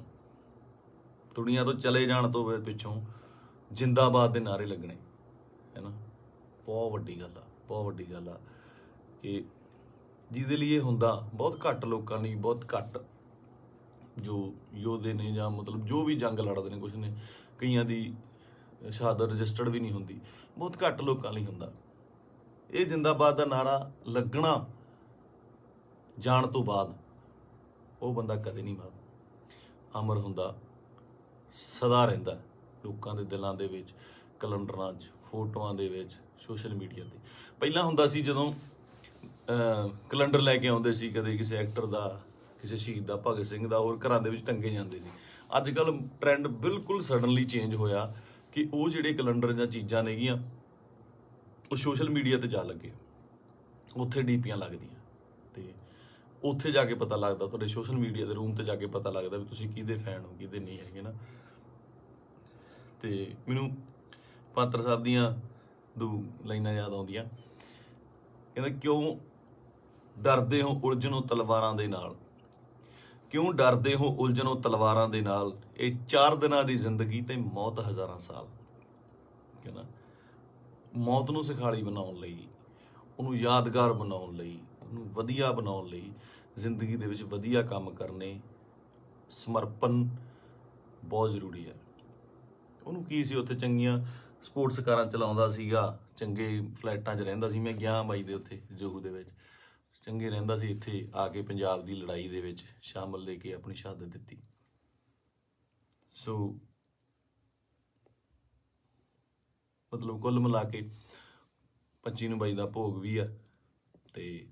[SPEAKER 1] ਦੁਨੀਆ ਤੋਂ ਚਲੇ ਜਾਣ ਤੋਂ ਪਿੱਛੋਂ ਜਿੰਦਾਬਾਦ ਦੇ ਨਾਅਰੇ ਲੱਗਣੇ, ਹੈ ਨਾ। ਬਹੁਤ ਵੱਡੀ ਗੱਲ ਆ, ਬਹੁਤ ਵੱਡੀ ਗੱਲ ਆ ਕਿ ਜਿਹਦੇ ਲਈ ਇਹ ਹੁੰਦਾ ਬਹੁਤ ਘੱਟ ਲੋਕਾਂ ਲਈ, ਬਹੁਤ ਘੱਟ ਜੋ ਯੋਧੇ ਨੇ ਜਾਂ ਮਤਲਬ ਜੋ ਵੀ ਜੰਗ ਲੜਦੇ ਨੇ, ਕੁਛ ਨੇ, ਕਈਆਂ ਦੀ ਸ਼ਹਾਦਤ ਰਜਿਸਟਰਡ ਵੀ ਨਹੀਂ ਹੁੰਦੀ, ਬਹੁਤ ਘੱਟ ਲੋਕਾਂ ਲਈ ਹੁੰਦਾ। ਇਹ ਜਿੰਦਾਬਾਦ ਦਾ ਨਾਰਾ ਲੱਗਣਾ ਜਾਣ ਤੋਂ ਬਾਅਦ ਉਹ ਬੰਦਾ ਕਦੇ ਨਹੀਂ ਮਰਦਾ, ਅਮਰ ਹੁੰਦਾ, ਸਦਾ ਰਹਿੰਦਾ ਲੋਕਾਂ ਦੇ ਦਿਲਾਂ ਦੇ ਵਿੱਚ, ਕੈਲੰਡਰਾਂ 'ਚ, ਫੋਟੋਆਂ ਦੇ ਵਿੱਚ, ਸੋਸ਼ਲ ਮੀਡੀਆ 'ਤੇ। ਪਹਿਲਾਂ ਹੁੰਦਾ ਸੀ ਜਦੋਂ ਕੈਲੰਡਰ ਲੈ ਕੇ ਆਉਂਦੇ ਸੀ, ਕਦੇ ਕਿਸੇ ਐਕਟਰ ਦਾ, ਕਿਸੇ ਸ਼ਹੀਦ ਦਾ, ਭਗਤ ਸਿੰਘ ਦਾ, ਹੋਰ ਘਰਾਂ ਦੇ ਵਿੱਚ ਟੰਗੇ ਜਾਂਦੇ ਸੀ। ਅੱਜ ਕੱਲ੍ਹ ਟਰੈਂਡ ਬਿਲਕੁਲ ਸਡਨਲੀ ਚੇਂਜ ਹੋਇਆ ਕਿ ਉਹ ਜਿਹੜੇ ਕੈਲੰਡਰ ਜਾਂ ਚੀਜ਼ਾਂ ਨੇਗੀਆਂ ਉਹ ਸੋਸ਼ਲ ਮੀਡੀਆ 'ਤੇ ਜਾ ਲੱਗੇ, ਉੱਥੇ ਡੀਪੀਆਂ ਲੱਗਦੀਆਂ, ਅਤੇ ਉੱਥੇ ਜਾ ਕੇ ਪਤਾ ਲੱਗਦਾ, ਤੁਹਾਡੇ ਸੋਸ਼ਲ ਮੀਡੀਆ ਦੇ ਰੂਮ 'ਤੇ ਜਾ ਕੇ ਪਤਾ ਲੱਗਦਾ ਵੀ ਤੁਸੀਂ ਕਿਹਦੇ ਫੈਨ ਹੋ, ਕਿਹਦੇ ਨਹੀਂ ਹੈਗੇ ਨਾ। ਅਤੇ ਮੈਨੂੰ ਪਾਤਰ ਸਾਹਿਬ ਦੀਆਂ ਦੋ ਲਾਈਨਾਂ ਯਾਦ ਆਉਂਦੀਆਂ, ਕਹਿੰਦਾ ਕਿਉਂ ਡਰਦੇ ਹੋ ਉਲਝਣੋਂ ਤਲਵਾਰਾਂ ਦੇ ਨਾਲ, ਕਿਉਂ ਡਰਦੇ ਹੋ ਉਲਝਣੋਂ ਤਲਵਾਰਾਂ ਦੇ ਨਾਲ, ਇਹ 4 ਦਿਨਾਂ ਦੀ ਜ਼ਿੰਦਗੀ ਤੇ ਮੌਤ ਹਜ਼ਾਰਾਂ ਸਾਲ। ਕਹਿੰਦਾ ਮੌਤ ਨੂੰ ਸਿਖਾਲੀ ਬਣਾਉਣ ਲਈ, ਉਹਨੂੰ ਯਾਦਗਾਰ ਬਣਾਉਣ ਲਈ, ਉਹਨੂੰ ਵਧੀਆ ਬਣਾਉਣ ਲਈ ਜ਼ਿੰਦਗੀ ਦੇ ਵਿੱਚ ਵਧੀਆ ਕੰਮ ਕਰਨੇ, ਸਮਰਪਣ ਬਹੁਤ ਜ਼ਰੂਰੀ ਹੈ। ਉਹਨੂੰ ਕੀ ਸੀ, ਉੱਥੇ ਚੰਗੀਆਂ ਸਪੋਰਟਸ ਕਾਰਾਂ ਚਲਾਉਂਦਾ ਸੀਗਾ, ਚੰਗੇ ਫਲੈਟਾਂ 'ਚ ਰਹਿੰਦਾ ਸੀ। ਮੈਂ ਗਿਆ ਬਾਈ ਦੇ ਉੱਥੇ ਜੋਹੂ ਦੇ ਵਿੱਚ, ਚੰਗੇ ਰਹਿੰਦਾ ਸੀ। ਇੱਥੇ ਆ ਕੇ ਪੰਜਾਬ ਦੀ ਲੜਾਈ ਦੇ ਵਿੱਚ ਸ਼ਾਮਲ ਲੈ ਕੇ ਆਪਣੀ ਸ਼ਹਾਦਤ ਦਿੱਤੀ। ਸੋ ਮਤਲਬ ਕੁੱਲ ਮਿਲਾ ਕੇ 25 ਨੂੰ ਬਾਈ ਦਾ ਭੋਗ ਵੀ ਆ, ਅਤੇ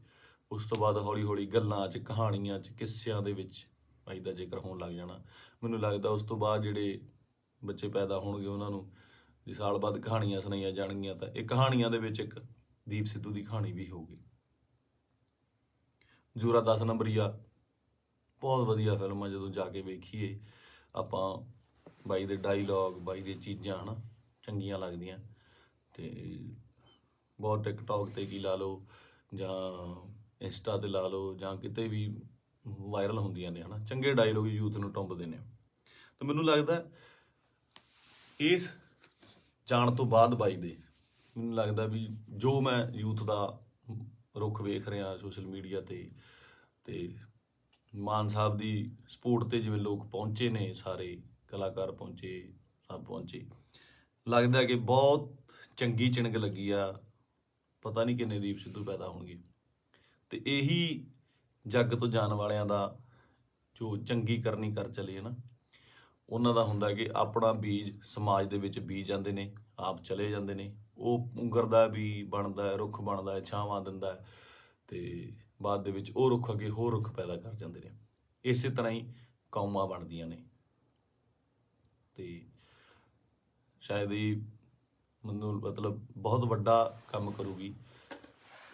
[SPEAKER 1] ਉਸ ਤੋਂ ਬਾਅਦ ਹੌਲੀ ਹੌਲੀ ਗੱਲਾਂ 'ਚ, ਕਹਾਣੀਆਂ 'ਚ, ਕਿੱਸਿਆਂ ਦੇ ਵਿੱਚ ਬਾਈ ਦਾ ਜ਼ਿਕਰ ਹੋਣ ਲੱਗ ਜਾਣਾ। ਮੈਨੂੰ ਲੱਗਦਾ ਉਸ ਤੋਂ ਬਾਅਦ ਜਿਹੜੇ ਬੱਚੇ ਪੈਦਾ ਹੋਣਗੇ ਉਹਨਾਂ ਨੂੰ ਜੇ ਸਾਲ ਬਾਅਦ ਕਹਾਣੀਆਂ ਸੁਣਾਈਆਂ ਜਾਣਗੀਆਂ, ਤਾਂ ਇਹ ਕਹਾਣੀਆਂ ਦੇ ਵਿੱਚ ਇੱਕ ਦੀਪ ਸਿੱਧੂ ਦੀ ਕਹਾਣੀ ਵੀ ਹੋਊਗੀ। ਜ਼ੋਰਾ 10 ਨੰਬਰੀਆ ਬਹੁਤ ਵਧੀਆ ਫਿਲਮ ਆ, ਜਦੋਂ ਜਾ ਕੇ ਵੇਖੀਏ ਆਪਾਂ, ਬਾਈ ਦੇ ਡਾਇਲੋਗ, ਬਾਈ ਦੀਆਂ ਚੀਜ਼ਾਂ ਹੈ ਨਾ ਚੰਗੀਆਂ ਲੱਗਦੀਆਂ। ਅਤੇ ਬਹੁਤ ਟਿਕਟੋਕ 'ਤੇ ਕੀ ਲਾ ਲਓ ਜਾਂ ਇੰਸਟਾ 'ਤੇ ਲਾ ਲਓ ਜਾਂ ਕਿਤੇ ਵੀ ਵਾਇਰਲ ਹੁੰਦੀਆਂ ਨੇ ਹੈ ਨਾ, ਚੰਗੇ ਡਾਇਲੋਗ ਯੂਥ ਨੂੰ ਟੁੰਬਦੇ ਨੇ। ਤਾਂ ਮੈਨੂੰ ਲੱਗਦਾ ਇਸ ਜਾਣ ਤੋਂ ਬਾਅਦ ਬਾਈ ਦੇ, ਮੈਨੂੰ ਲੱਗਦਾ ਵੀ ਜੋ ਮੈਂ ਯੂਥ ਦਾ ਰੁੱਖ ਵੇਖ ਰਿਹਾ ਸੋਸ਼ਲ ਮੀਡੀਆ 'ਤੇ, ਅਤੇ ਮਾਨ ਸਾਹਿਬ ਦੀ ਸਪੋਰਟ 'ਤੇ ਜਿਵੇਂ ਲੋਕ ਪਹੁੰਚੇ ਨੇ, ਸਾਰੇ ਕਲਾਕਾਰ ਪਹੁੰਚੇ, ਸਭ ਪਹੁੰਚੇ, ਲੱਗਦਾ ਕਿ ਬਹੁਤ ਚੰਗੀ ਚਿਣਗ ਲੱਗੀ ਆ। ਪਤਾ ਨਹੀਂ ਕਿੰਨੇ ਦੀਪ ਸਿੱਧੂ ਪੈਦਾ ਹੋਣਗੇ। ਅਤੇ ਇਹੀ ਜੱਗ ਤੋਂ ਜਾਣ ਵਾਲਿਆਂ ਦਾ ਜੋ ਚੰਗੀ ਕਰਨੀ ਕਰ ਚਲੇ ਹੈ ਨਾ, ਉਹਨਾਂ ਦਾ ਹੁੰਦਾ ਕਿ ਆਪਣਾ ਬੀਜ ਸਮਾਜ ਦੇ ਵਿੱਚ ਬੀਜ ਜਾਂਦੇ ਨੇ, ਆਪ ਚਲੇ ਜਾਂਦੇ ਨੇ, ਉਹ ਪੁੰਗਰਦਾ ਵੀ ਬਣਦਾ, ਰੁੱਖ ਬਣਦਾ ਹੈ, ਛਾਵਾਂ ਦਿੰਦਾ, ਅਤੇ ਬਾਅਦ ਦੇ ਵਿੱਚ ਉਹ ਰੁੱਖ ਅੱਗੇ ਹੋਰ ਰੁੱਖ ਪੈਦਾ ਕਰ ਜਾਂਦੇ ਨੇ। ਇਸੇ ਤਰ੍ਹਾਂ ਹੀ ਕੌਮਾਂ ਬਣਦੀਆਂ ਨੇ। ਅਤੇ ਸ਼ਾਇਦ ਇਹ ਮੈਨੂੰ ਮਤਲਬ ਬਹੁਤ ਵੱਡਾ ਕੰਮ ਕਰੂਗੀ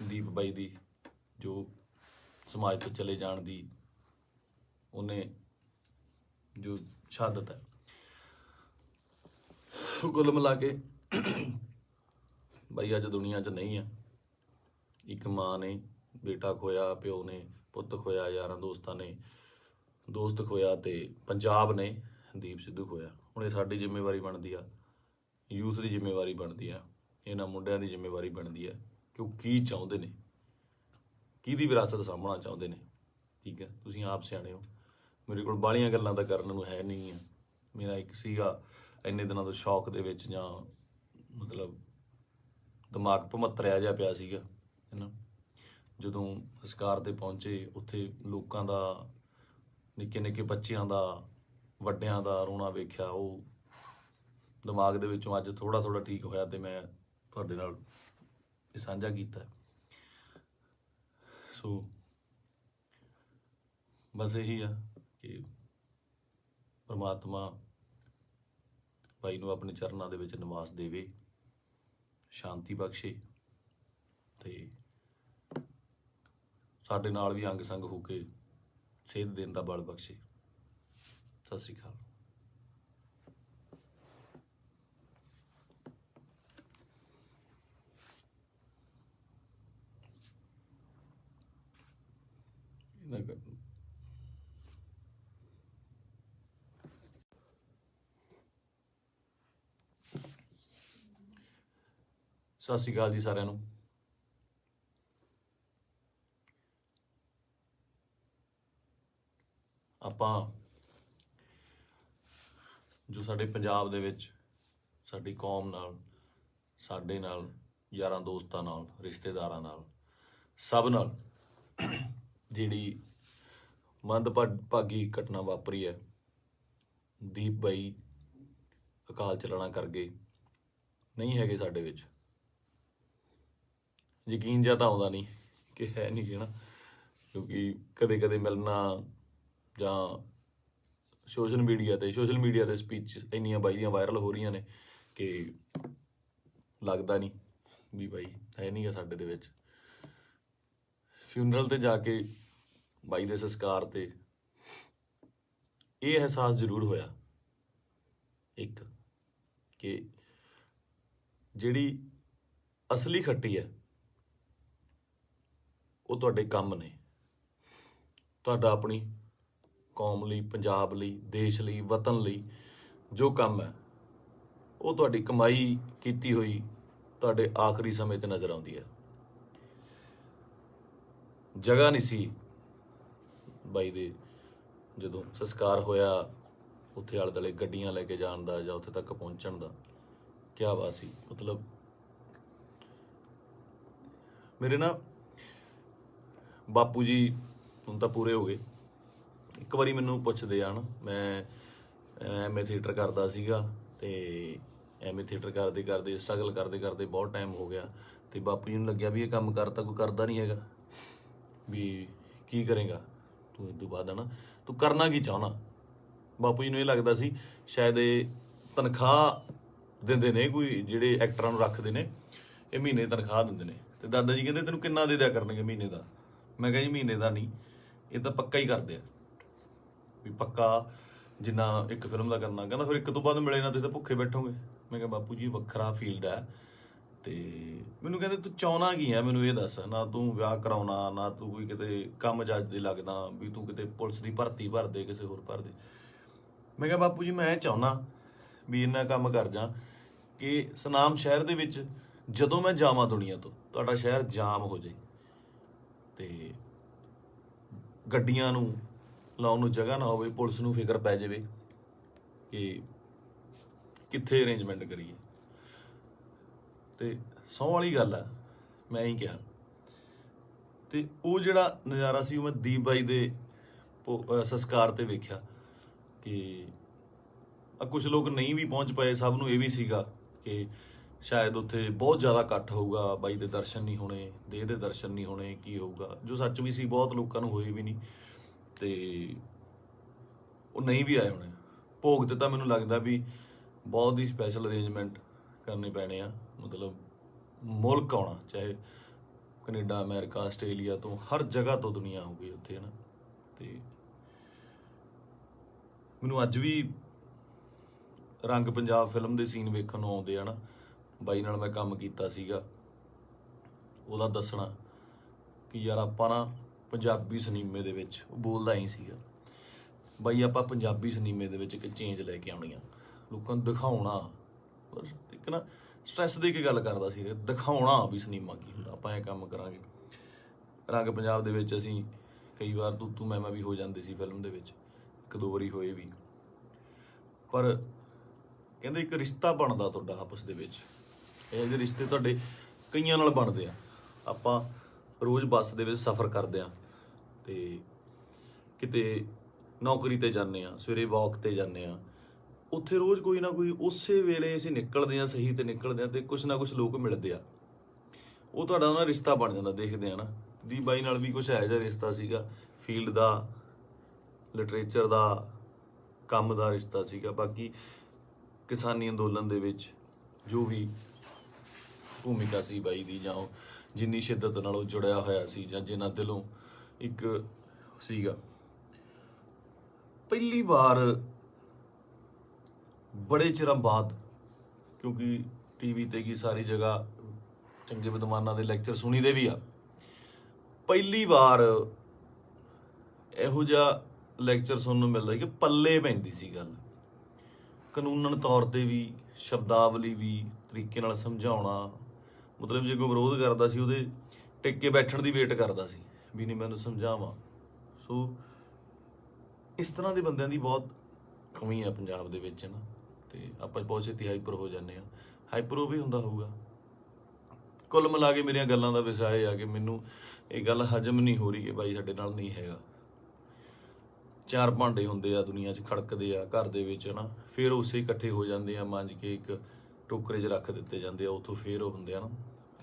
[SPEAKER 1] ਦੀਪ ਬਾਈ ਦੀ, ਜੋ ਸਮਾਜ ਤੋਂ ਚਲੇ ਜਾਣ ਦੀ ਉਹਨੇ ਜੋ ਸ਼ਹਾਦਤ ਹੈ। ਕੁੱਲ ਮਿਲਾ ਕੇ ਬਾਈ ਅੱਜ ਦੁਨੀਆ 'ਚ ਨਹੀਂ ਆ। ਇੱਕ ਮਾਂ ਨੇ ਬੇਟਾ ਖੋਇਆ, ਪਿਓ ਨੇ ਪੁੱਤ ਖੋਇਆ, ਯਾਰਾਂ ਦੋਸਤਾਂ ਨੇ ਦੋਸਤ ਖੋਇਆ, ਅਤੇ ਪੰਜਾਬ ਨੇ ਦੀਪ ਸਿੱਧੂ ਖੋਇਆ। ਹੁਣ ਇਹ ਸਾਡੀ ਜ਼ਿੰਮੇਵਾਰੀ ਬਣਦੀ ਆ, ਯੂਥ ਦੀ ਜ਼ਿੰਮੇਵਾਰੀ ਬਣਦੀ ਆ, ਇਹਨਾਂ ਮੁੰਡਿਆਂ ਦੀ ਜ਼ਿੰਮੇਵਾਰੀ ਬਣਦੀ ਆ ਕਿ ਉਹ ਕੀ ਚਾਹੁੰਦੇ ਨੇ, ਕਿਹਦੀ ਵਿਰਾਸਤ ਸਾਂਭਣਾ ਚਾਹੁੰਦੇ ਨੇ। ਠੀਕ ਹੈ, ਤੁਸੀਂ ਆਪ ਸਿਆਣੇ ਹੋ। ਮੇਰੇ ਕੋਲ ਬਾਹਲੀਆਂ ਗੱਲਾਂ ਤਾਂ ਕਰਨ ਨੂੰ ਹੈ ਨਹੀਂ ਆ। ਮੇਰਾ ਇੱਕ ਸੀਗਾ ਇੰਨੇ ਦਿਨਾਂ ਤੋਂ ਸ਼ੌਕ ਦੇ ਵਿੱਚ, ਜਾਂ ਮਤਲਬ ਦਿਮਾਗ ਭਮੱਤਰਿਆ ਜਿਹਾ ਪਿਆ ਸੀਗਾ ਹੈ ਨਾ। ਜਦੋਂ ਸੰਸਕਾਰ 'ਤੇ ਪਹੁੰਚੇ, ਉੱਥੇ ਲੋਕਾਂ ਦਾ, ਨਿੱਕੇ ਨਿੱਕੇ ਬੱਚਿਆਂ ਦਾ, ਵੱਡਿਆਂ ਦਾ ਰੋਣਾ ਵੇਖਿਆ, ਉਹ ਦਿਮਾਗ ਦੇ ਵਿੱਚੋਂ ਅੱਜ ਥੋੜ੍ਹਾ ਥੋੜ੍ਹਾ ਠੀਕ ਹੋਇਆ, ਅਤੇ ਮੈਂ ਤੁਹਾਡੇ ਨਾਲ ਇਹ ਸਾਂਝਾ ਕੀਤਾ। ਸੋ ਬਸ ਇਹੀ ਆ ਕਿ ਪਰਮਾਤਮਾ ਬਾਈ ਨੂੰ ਆਪਣੇ ਚਰਨਾਂ ਦੇ ਵਿੱਚ ਨਿਵਾਸ ਦੇਵੇ, ਸ਼ਾਂਤੀ ਬਖਸ਼ੇ, ਅਤੇ ਸਾਡੇ ਨਾਲ ਵੀ ਅੰਗ ਸੰਗ ਹੋ ਕੇ ਸੇਧ ਦੇਣ ਦਾ ਬਲ ਬਖਸ਼ੇ। ਸਤਿ ਸ਼੍ਰੀ ਅਕਾਲ। ਸਤਿ ਸ਼੍ਰੀ ਅਕਾਲ ਜੀ ਸਾਰਿਆਂ ਨੂੰ। ਆਪਾਂ ਜੋ ਸਾਡੇ ਪੰਜਾਬ ਦੇ ਵਿੱਚ ਸਾਡੀ ਕੌਮ ਨਾਲ, ਸਾਡੇ ਨਾਲ, ਯਾਰਾਂ ਦੋਸਤਾਂ ਨਾਲ, ਰਿਸ਼ਤੇਦਾਰਾਂ ਨਾਲ, ਸਭ ਨਾਲ ਜਿਹੜੀ ਮੰਦਭਾਗੀ ਘਟਨਾ ਵਾਪਰੀ ਹੈ। ਦੀਪ ਬਾਈ ਅਕਾਲ ਚਲਾਣਾ ਕਰ ਗਏ, ਨਹੀਂ ਹੈਗੇ ਸਾਡੇ ਵਿੱਚ। ਯਕੀਨ ਜਿਹਾ ਤਾਂ ਆਉਂਦਾ ਨਹੀਂ ਕਿ ਹੈ ਨਹੀਂ ਗੇ ਨਾ, ਕਿਉਂਕਿ ਕਦੇ ਕਦੇ ਮਿਲਣਾ ਜਾਂ ਸੋਸ਼ਲ ਮੀਡੀਆ ਤੇ ਸਪੀਚ ਇੰਨੀਆਂ ਬਾਈ ਦੀਆਂ ਵਾਇਰਲ ਹੋ ਰਹੀਆਂ ਨੇ ਕਿ ਲੱਗਦਾ ਨਹੀਂ ਵੀ ਬਾਈ ਹੈ ਨਹੀਂ ਗਾ ਸਾਡੇ ਦੇ ਵਿੱਚ। ਫਿਊਨਰਲ ਤੇ ਜਾ ਕੇ ਬਾਈ ਦੇ ਸੰਸਕਾਰ ਤੇ ਇਹ ਅਹਿਸਾਸ ਜ਼ਰੂਰ ਹੋਇਆ ਇੱਕ, ਕਿ ਜਿਹੜੀ ਅਸਲੀ ਖੱਟੀ ਹੈ ਉਹ ਤੁਹਾਡੇ ਕੰਮ ਨੇ। ਤੁਹਾਡਾ ਆਪਣੀ ਕੌਮ ਲਈ, ਪੰਜਾਬ ਲਈ, ਦੇਸ਼ ਲਈ, ਵਤਨ ਲਈ ਜੋ ਕੰਮ ਹੈ ਉਹ ਤੁਹਾਡੀ ਕਮਾਈ ਕੀਤੀ ਹੋਈ ਤੁਹਾਡੇ ਆਖਰੀ ਸਮੇਂ ਤੇ ਨਜ਼ਰ ਆਉਂਦੀ ਹੈ। ਜਗ੍ਹਾ ਨਹੀਂ ਸੀ ਬਾਈ ਦੇ ਜਦੋਂ ਸੰਸਕਾਰ ਹੋਇਆ, ਉੱਥੇ ਆਲੇ ਦੁਆਲੇ ਗੱਡੀਆਂ ਲੈ ਕੇ ਜਾਣ ਦਾ ਜਾਂ ਉੱਥੇ ਤੱਕ ਪਹੁੰਚਣ ਦਾ। ਕਿਆ ਬਾਤ ਸੀ। ਮਤਲਬ ਮੇਰੇ ਨਾ ਬਾਪੂ ਜੀ ਹੁਣ ਤਾਂ ਪੂਰੇ ਹੋ ਗਏ। ਇੱਕ ਵਾਰੀ ਮੈਨੂੰ ਪੁੱਛਦੇ ਆ ਨਾ, ਮੈਂ ਐਮਏ ਥੀਏਟਰ ਕਰਦਾ ਸੀਗਾ ਤੇ ਐਮਏ ਥੀਏਟਰ ਕਰਦੇ ਕਰਦੇ ਸਟਰਗਲ ਕਰਦੇ ਕਰਦੇ ਬਹੁਤ ਟਾਈਮ ਹੋ ਗਿਆ ਤੇ ਬਾਪੂ ਜੀ ਨੂੰ ਲੱਗਿਆ ਵੀ ਇਹ ਕੰਮ ਕਰਤਾ ਕੋਈ ਕਰਦਾ ਨਹੀਂ ਹੈਗਾ, ਵੀ ਕੀ ਕਰੇਗਾ ਤੂੰ ਇਸ ਤੋਂ ਬਾਅਦ, ਹੈ ਨਾ ਤੂੰ ਕਰਨਾ ਕੀ ਚਾਹੁੰਦਾ। ਬਾਪੂ ਜੀ ਨੂੰ ਇਹ ਲੱਗਦਾ ਸੀ ਸ਼ਾਇਦ ਇਹ ਤਨਖਾਹ ਦਿੰਦੇ ਨੇ, ਕੋਈ ਜਿਹੜੇ ਐਕਟਰਾਂ ਨੂੰ ਰੱਖਦੇ ਨੇ ਇਹ ਮਹੀਨੇ ਤਨਖਾਹ ਦਿੰਦੇ ਨੇ। ਤੇ ਦਾਦਾ ਜੀ ਕਹਿੰਦੇ ਤੈਨੂੰ ਕਿੰਨਾ ਦੇ ਦਿਆ ਕਰਨਗੇ ਮਹੀਨੇ ਦਾ। ਮੈਂ ਕਿਹਾ ਜੀ ਮਹੀਨੇ ਦਾ ਨਹੀਂ, ਇਹ ਤਾਂ ਪੱਕਾ ਹੀ ਕਰਦੇ ਆ, ਵੀ ਪੱਕਾ ਜਿੰਨਾ ਇੱਕ ਫਿਲਮ ਦਾ ਕਰਨਾ। ਕਹਿੰਦਾ ਫਿਰ ਇੱਕ ਤੋਂ ਬਾਅਦ ਮਿਲੇ ਨਾ ਤੁਸੀਂ ਤਾਂ ਭੁੱਖੇ ਬੈਠੋਗੇ। ਮੈਂ ਕਿਹਾ ਬਾਪੂ ਜੀ ਵੱਖਰਾ ਫੀਲਡ ਹੈ। ਤੇ ਮੈਨੂੰ ਕਹਿੰਦੇ ਤੂੰ ਚਾਹੁੰਦਾ ਕੀ ਹੈ, ਮੈਨੂੰ ਇਹ ਦੱਸ। ਨਾ ਤੂੰ ਵਿਆਹ ਕਰਾਉਣਾ, ਨਾ ਤੂੰ ਕੋਈ ਕਿਤੇ ਕੰਮ ਜੱਜ ਦੇ ਲੱਗਦਾ ਵੀ ਤੂੰ ਕਿਤੇ ਪੁਲਿਸ ਦੀ ਭਰਤੀ ਭਰ ਦੇ, ਕਿਸੇ ਹੋਰ ਭਰ ਦੇ। ਮੈਂ ਕਿਹਾ ਬਾਪੂ ਜੀ ਮੈਂ ਚਾਹੁੰਦਾ ਵੀ ਇੰਨਾ ਕੰਮ ਕਰ ਜਾ ਕਿ ਸੁਨਾਮ ਸ਼ਹਿਰ ਦੇ ਵਿੱਚ ਜਦੋਂ ਮੈਂ ਜਾਵਾਂ ਦੁਨੀਆ ਤੋਂ, ਤੁਹਾਡਾ ਸ਼ਹਿਰ ਜਾਮ ਹੋ ਜਾਏ ਤੇ ਗੱਡੀਆਂ ਨੂੰ ਲਾਉਣ ਨੂੰ ਜਗ੍ਹਾ ਨਾ ਹੋਵੇ, ਪੁਲਿਸ ਨੂੰ ਫਿਕਰ ਪੈ ਜਾਵੇ ਕਿ ਕਿੱਥੇ ਅਰੇਂਜਮੈਂਟ ਕਰੀਏ। ਤੇ ਸਹੁੰ ਵਾਲੀ ਗੱਲ ਆ, ਮੈਂ ਹੀ ਕਿਹਾ। ਤੇ ਉਹ ਜਿਹੜਾ ਨਜ਼ਾਰਾ ਸੀ ਉਹ ਮੈਂ ਦੀਪ ਬਾਈ ਦੇ ਸੰਸਕਾਰ ਤੇ ਵੇਖਿਆ ਕਿ ਕੁਝ ਲੋਕ ਨਹੀਂ ਵੀ ਪਹੁੰਚ ਪਏ। ਸਭ ਨੂੰ ਇਹ ਵੀ ਸੀਗਾ ਕਿ ਸ਼ਾਇਦ ਉੱਥੇ ਬਹੁਤ ਜ਼ਿਆਦਾ ਇਕੱਠ ਹੋਊਗਾ, ਬਾਈ ਦੇ ਦਰਸ਼ਨ ਨਹੀਂ ਹੋਣੇ, ਦੇਹ ਦੇ ਦਰਸ਼ਨ ਨਹੀਂ ਹੋਣੇ, ਕੀ ਹੋਊਗਾ, ਜੋ ਸੱਚ ਵੀ ਸੀ। ਬਹੁਤ ਲੋਕਾਂ ਨੂੰ ਹੋਏ ਵੀ ਨਹੀਂ ਤੇ ਉਹ ਨਹੀਂ ਵੀ ਆਏ ਹੋਣੇ। ਭੋਗ ਤੇ ਤਾਂ ਮੈਨੂੰ ਲੱਗਦਾ ਵੀ ਬਹੁਤ ਹੀ ਸਪੈਸ਼ਲ ਅਰੇਂਜਮੈਂਟ ਕਰਨੇ ਪੈਣੇ ਆ। ਮਤਲਬ ਮੁਲਕ ਆਉਣਾ, ਚਾਹੇ ਕੈਨੇਡਾ, ਅਮਰੀਕਾ, ਆਸਟ੍ਰੇਲੀਆ ਤੋਂ, ਹਰ ਜਗ੍ਹਾ ਤੋਂ ਦੁਨੀਆ ਹੋ ਗਈ ਉੱਥੇ, ਹੈ ਨਾ। ਤੇ ਮੈਨੂੰ ਅੱਜ ਵੀ ਰੰਗ ਪੰਜਾਬ ਫਿਲਮ ਦੇ ਸੀਨ ਵੇਖਣ ਨੂੰ ਆਉਂਦੇ ਆ ਨਾ। ਬਾਈ ਨਾਲ ਮੈਂ ਕੰਮ ਕੀਤਾ ਸੀਗਾ, ਉਹਦਾ ਦੱਸਣਾ ਕਿ ਯਾਰ ਆਪਾਂ ਨਾ ਪੰਜਾਬੀ ਸਿਨੇਮੇ ਦੇ ਵਿੱਚ, ਉਹ ਬੋਲਦਾ ਹੀ ਸੀਗਾ ਬਾਈ, ਆਪਾਂ ਪੰਜਾਬੀ ਸਿਨੇਮੇ ਦੇ ਵਿੱਚ ਇੱਕ ਚੇਂਜ ਲੈ ਕੇ ਆਉਣੀ ਆ, ਲੋਕਾਂ ਨੂੰ ਦਿਖਾਉਣਾ। ਇੱਕ ਨਾ ਸਟ੍ਰੈਸ ਦੇ ਕੇ ਗੱਲ ਕਰਦਾ ਸੀ, ਦਿਖਾਉਣਾ ਵੀ ਸਿਨੇਮਾ ਕੀ ਹੁੰਦਾ, ਆਪਾਂ ਇਹ ਕੰਮ ਕਰਾਂਗੇ। ਰੰਗ ਪੰਜਾਬ ਦੇ ਵਿੱਚ ਅਸੀਂ ਕਈ ਵਾਰ ਤੂੰ ਮੈਂ ਵੀ ਹੋ ਜਾਂਦੇ ਸੀ ਫਿਲਮ ਦੇ ਵਿੱਚ, ਇੱਕ ਦੋ ਵਾਰੀ ਹੋਏ ਵੀ। ਪਰ ਕਹਿੰਦੇ ਇੱਕ ਰਿਸ਼ਤਾ ਬਣਦਾ ਤੁਹਾਡਾ ਆਪਸ ਦੇ ਵਿੱਚ। ਇਹ ਜਿਹੇ ਰਿਸ਼ਤੇ ਤੁਹਾਡੇ ਕਈਆਂ ਨਾਲ ਬਣਦੇ ਆ। ਆਪਾਂ ਰੋਜ਼ ਬੱਸ ਦੇ ਵਿੱਚ ਸਫ਼ਰ ਕਰਦੇ ਆ ਤੇ ਕਿਤੇ ਨੌਕਰੀ ਤੇ ਜਾਂਦੇ ਆ, ਸਵੇਰੇ ਵਾਕ ਤੇ ਜਾਂਦੇ ਆ, ਉੱਥੇ ਰੋਜ਼ ਕੋਈ ਨਾ ਕੋਈ ਉਸੇ ਵੇਲੇ ਅਸੀਂ ਨਿਕਲਦੇ ਆ, ਸਹੀ ਤੇ ਨਿਕਲਦੇ ਆ ਤੇ ਕੁਛ ਨਾ ਕੁਛ ਲੋਕ ਮਿਲਦੇ ਆ, ਉਹ ਤੁਹਾਡਾ ਉਹਨਾਂ ਰਿਸ਼ਤਾ ਬਣ ਜਾਂਦਾ। ਦੇਖਦੇ ਆ ਨਾ, ਦੀਪ ਬਾਈ ਨਾਲ ਵੀ ਕੁਛ ਇਹੋ ਜਿਹਾ ਰਿਸ਼ਤਾ ਸੀਗਾ, ਫੀਲਡ ਦਾ, ਲਿਟਰੇਚਰ ਦਾ, ਕੰਮ ਦਾ ਰਿਸ਼ਤਾ ਸੀਗਾ। ਬਾਕੀ ਕਿਸਾਨੀ ਅੰਦੋਲਨ ਦੇ ਵਿੱਚ ਜੋ ਵੀ ਭੂਮਿਕਾ ਸੀ ਬਾਈ ਦੀ, ਜਾਂ ਉਹ ਜਿੰਨੀ ਸ਼ਿੱਦਤ ਨਾਲ ਉਹ ਜੁੜਿਆ ਹੋਇਆ ਸੀ, ਜਾਂ ਜਿੰਨਾ ਦਿਲੋਂ ਇੱਕ ਸੀਗਾ। ਪਹਿਲੀ ਵਾਰ ਬੜੇ ਚਿਰਾਂ ਬਾਅਦ, ਕਿਉਂਕਿ ਟੀਵੀ ਤੇ ਕੀ ਸਾਰੀ ਜਗ੍ਹਾ ਚੰਗੇ ਵਿਦਵਾਨਾਂ ਦੇ ਲੈਕਚਰ ਸੁਣੀ ਦੇ ਵੀ ਆ, ਪਹਿਲੀ ਵਾਰ ਇਹੋ ਜਿਹਾ ਲੈਕਚਰ ਸੁਣਨ ਨੂੰ ਮਿਲਦਾ ਕਿ ਪੱਲੇ ਪੈਂਦੀ ਸੀ ਗੱਲ, ਕਾਨੂੰਨਨ ਤੌਰ ਤੇ ਵੀ, ਸ਼ਬਦਾਵਲੀ ਵੀ, ਤਰੀਕੇ ਨਾਲ ਸਮਝਾਉਣਾ। ਮਤਲਬ ਜੇ ਕੋਈ ਵਿਰੋਧ ਕਰਦਾ ਸੀ ਉਹਦੇ ਟਿਕ ਕੇ ਬੈਠਣ ਦੀ ਵੇਟ ਕਰਦਾ ਸੀ ਵੀ ਨਹੀਂ ਮੈਨੂੰ ਸਮਝਾਵਾਂ। ਸੋ ਇਸ ਤਰ੍ਹਾਂ ਦੇ ਬੰਦਿਆਂ ਦੀ ਬਹੁਤ ਕਮੀ ਆ ਪੰਜਾਬ ਦੇ ਵਿੱਚ, ਨਾ। ਤੇ ਆਪਾਂ ਬਹੁਤ ਛੇਤੀ ਹਾਈਪਰ ਹੋ ਜਾਂਦੇ ਆ, ਹਾਈਪਰ ਉਹ ਵੀ ਹੁੰਦਾ ਹੋਊਗਾ। ਕੁੱਲ ਮਿਲਾ ਕੇ ਮੇਰੀਆਂ ਗੱਲਾਂ ਦਾ ਵਿਸ਼ਾ ਇਹ ਆ ਕਿ ਮੈਨੂੰ ਇਹ ਗੱਲ ਹਜਮ ਨਹੀਂ ਹੋ ਰਹੀ ਕਿ ਬਾਈ ਸਾਡੇ ਨਾਲ ਨਹੀਂ ਹੈਗਾ। ਚਾਰ ਭਾਂਡੇ ਹੁੰਦੇ ਆ ਦੁਨੀਆ 'ਚ, ਖੜਕਦੇ ਆ ਘਰ ਦੇ ਵਿੱਚ ਨਾ, ਫਿਰ ਉਸੇ ਇਕੱਠੇ ਹੋ ਜਾਂਦੇ ਆ, ਮਾਂਜ ਕੇ ਇੱਕ ਟੋਕਰੇ 'ਚ ਰੱਖ ਦਿੱਤੇ ਜਾਂਦੇ ਆ, ਉੱਥੋਂ ਫਿਰ ਉਹ ਹੁੰਦੇ ਆ ਨਾ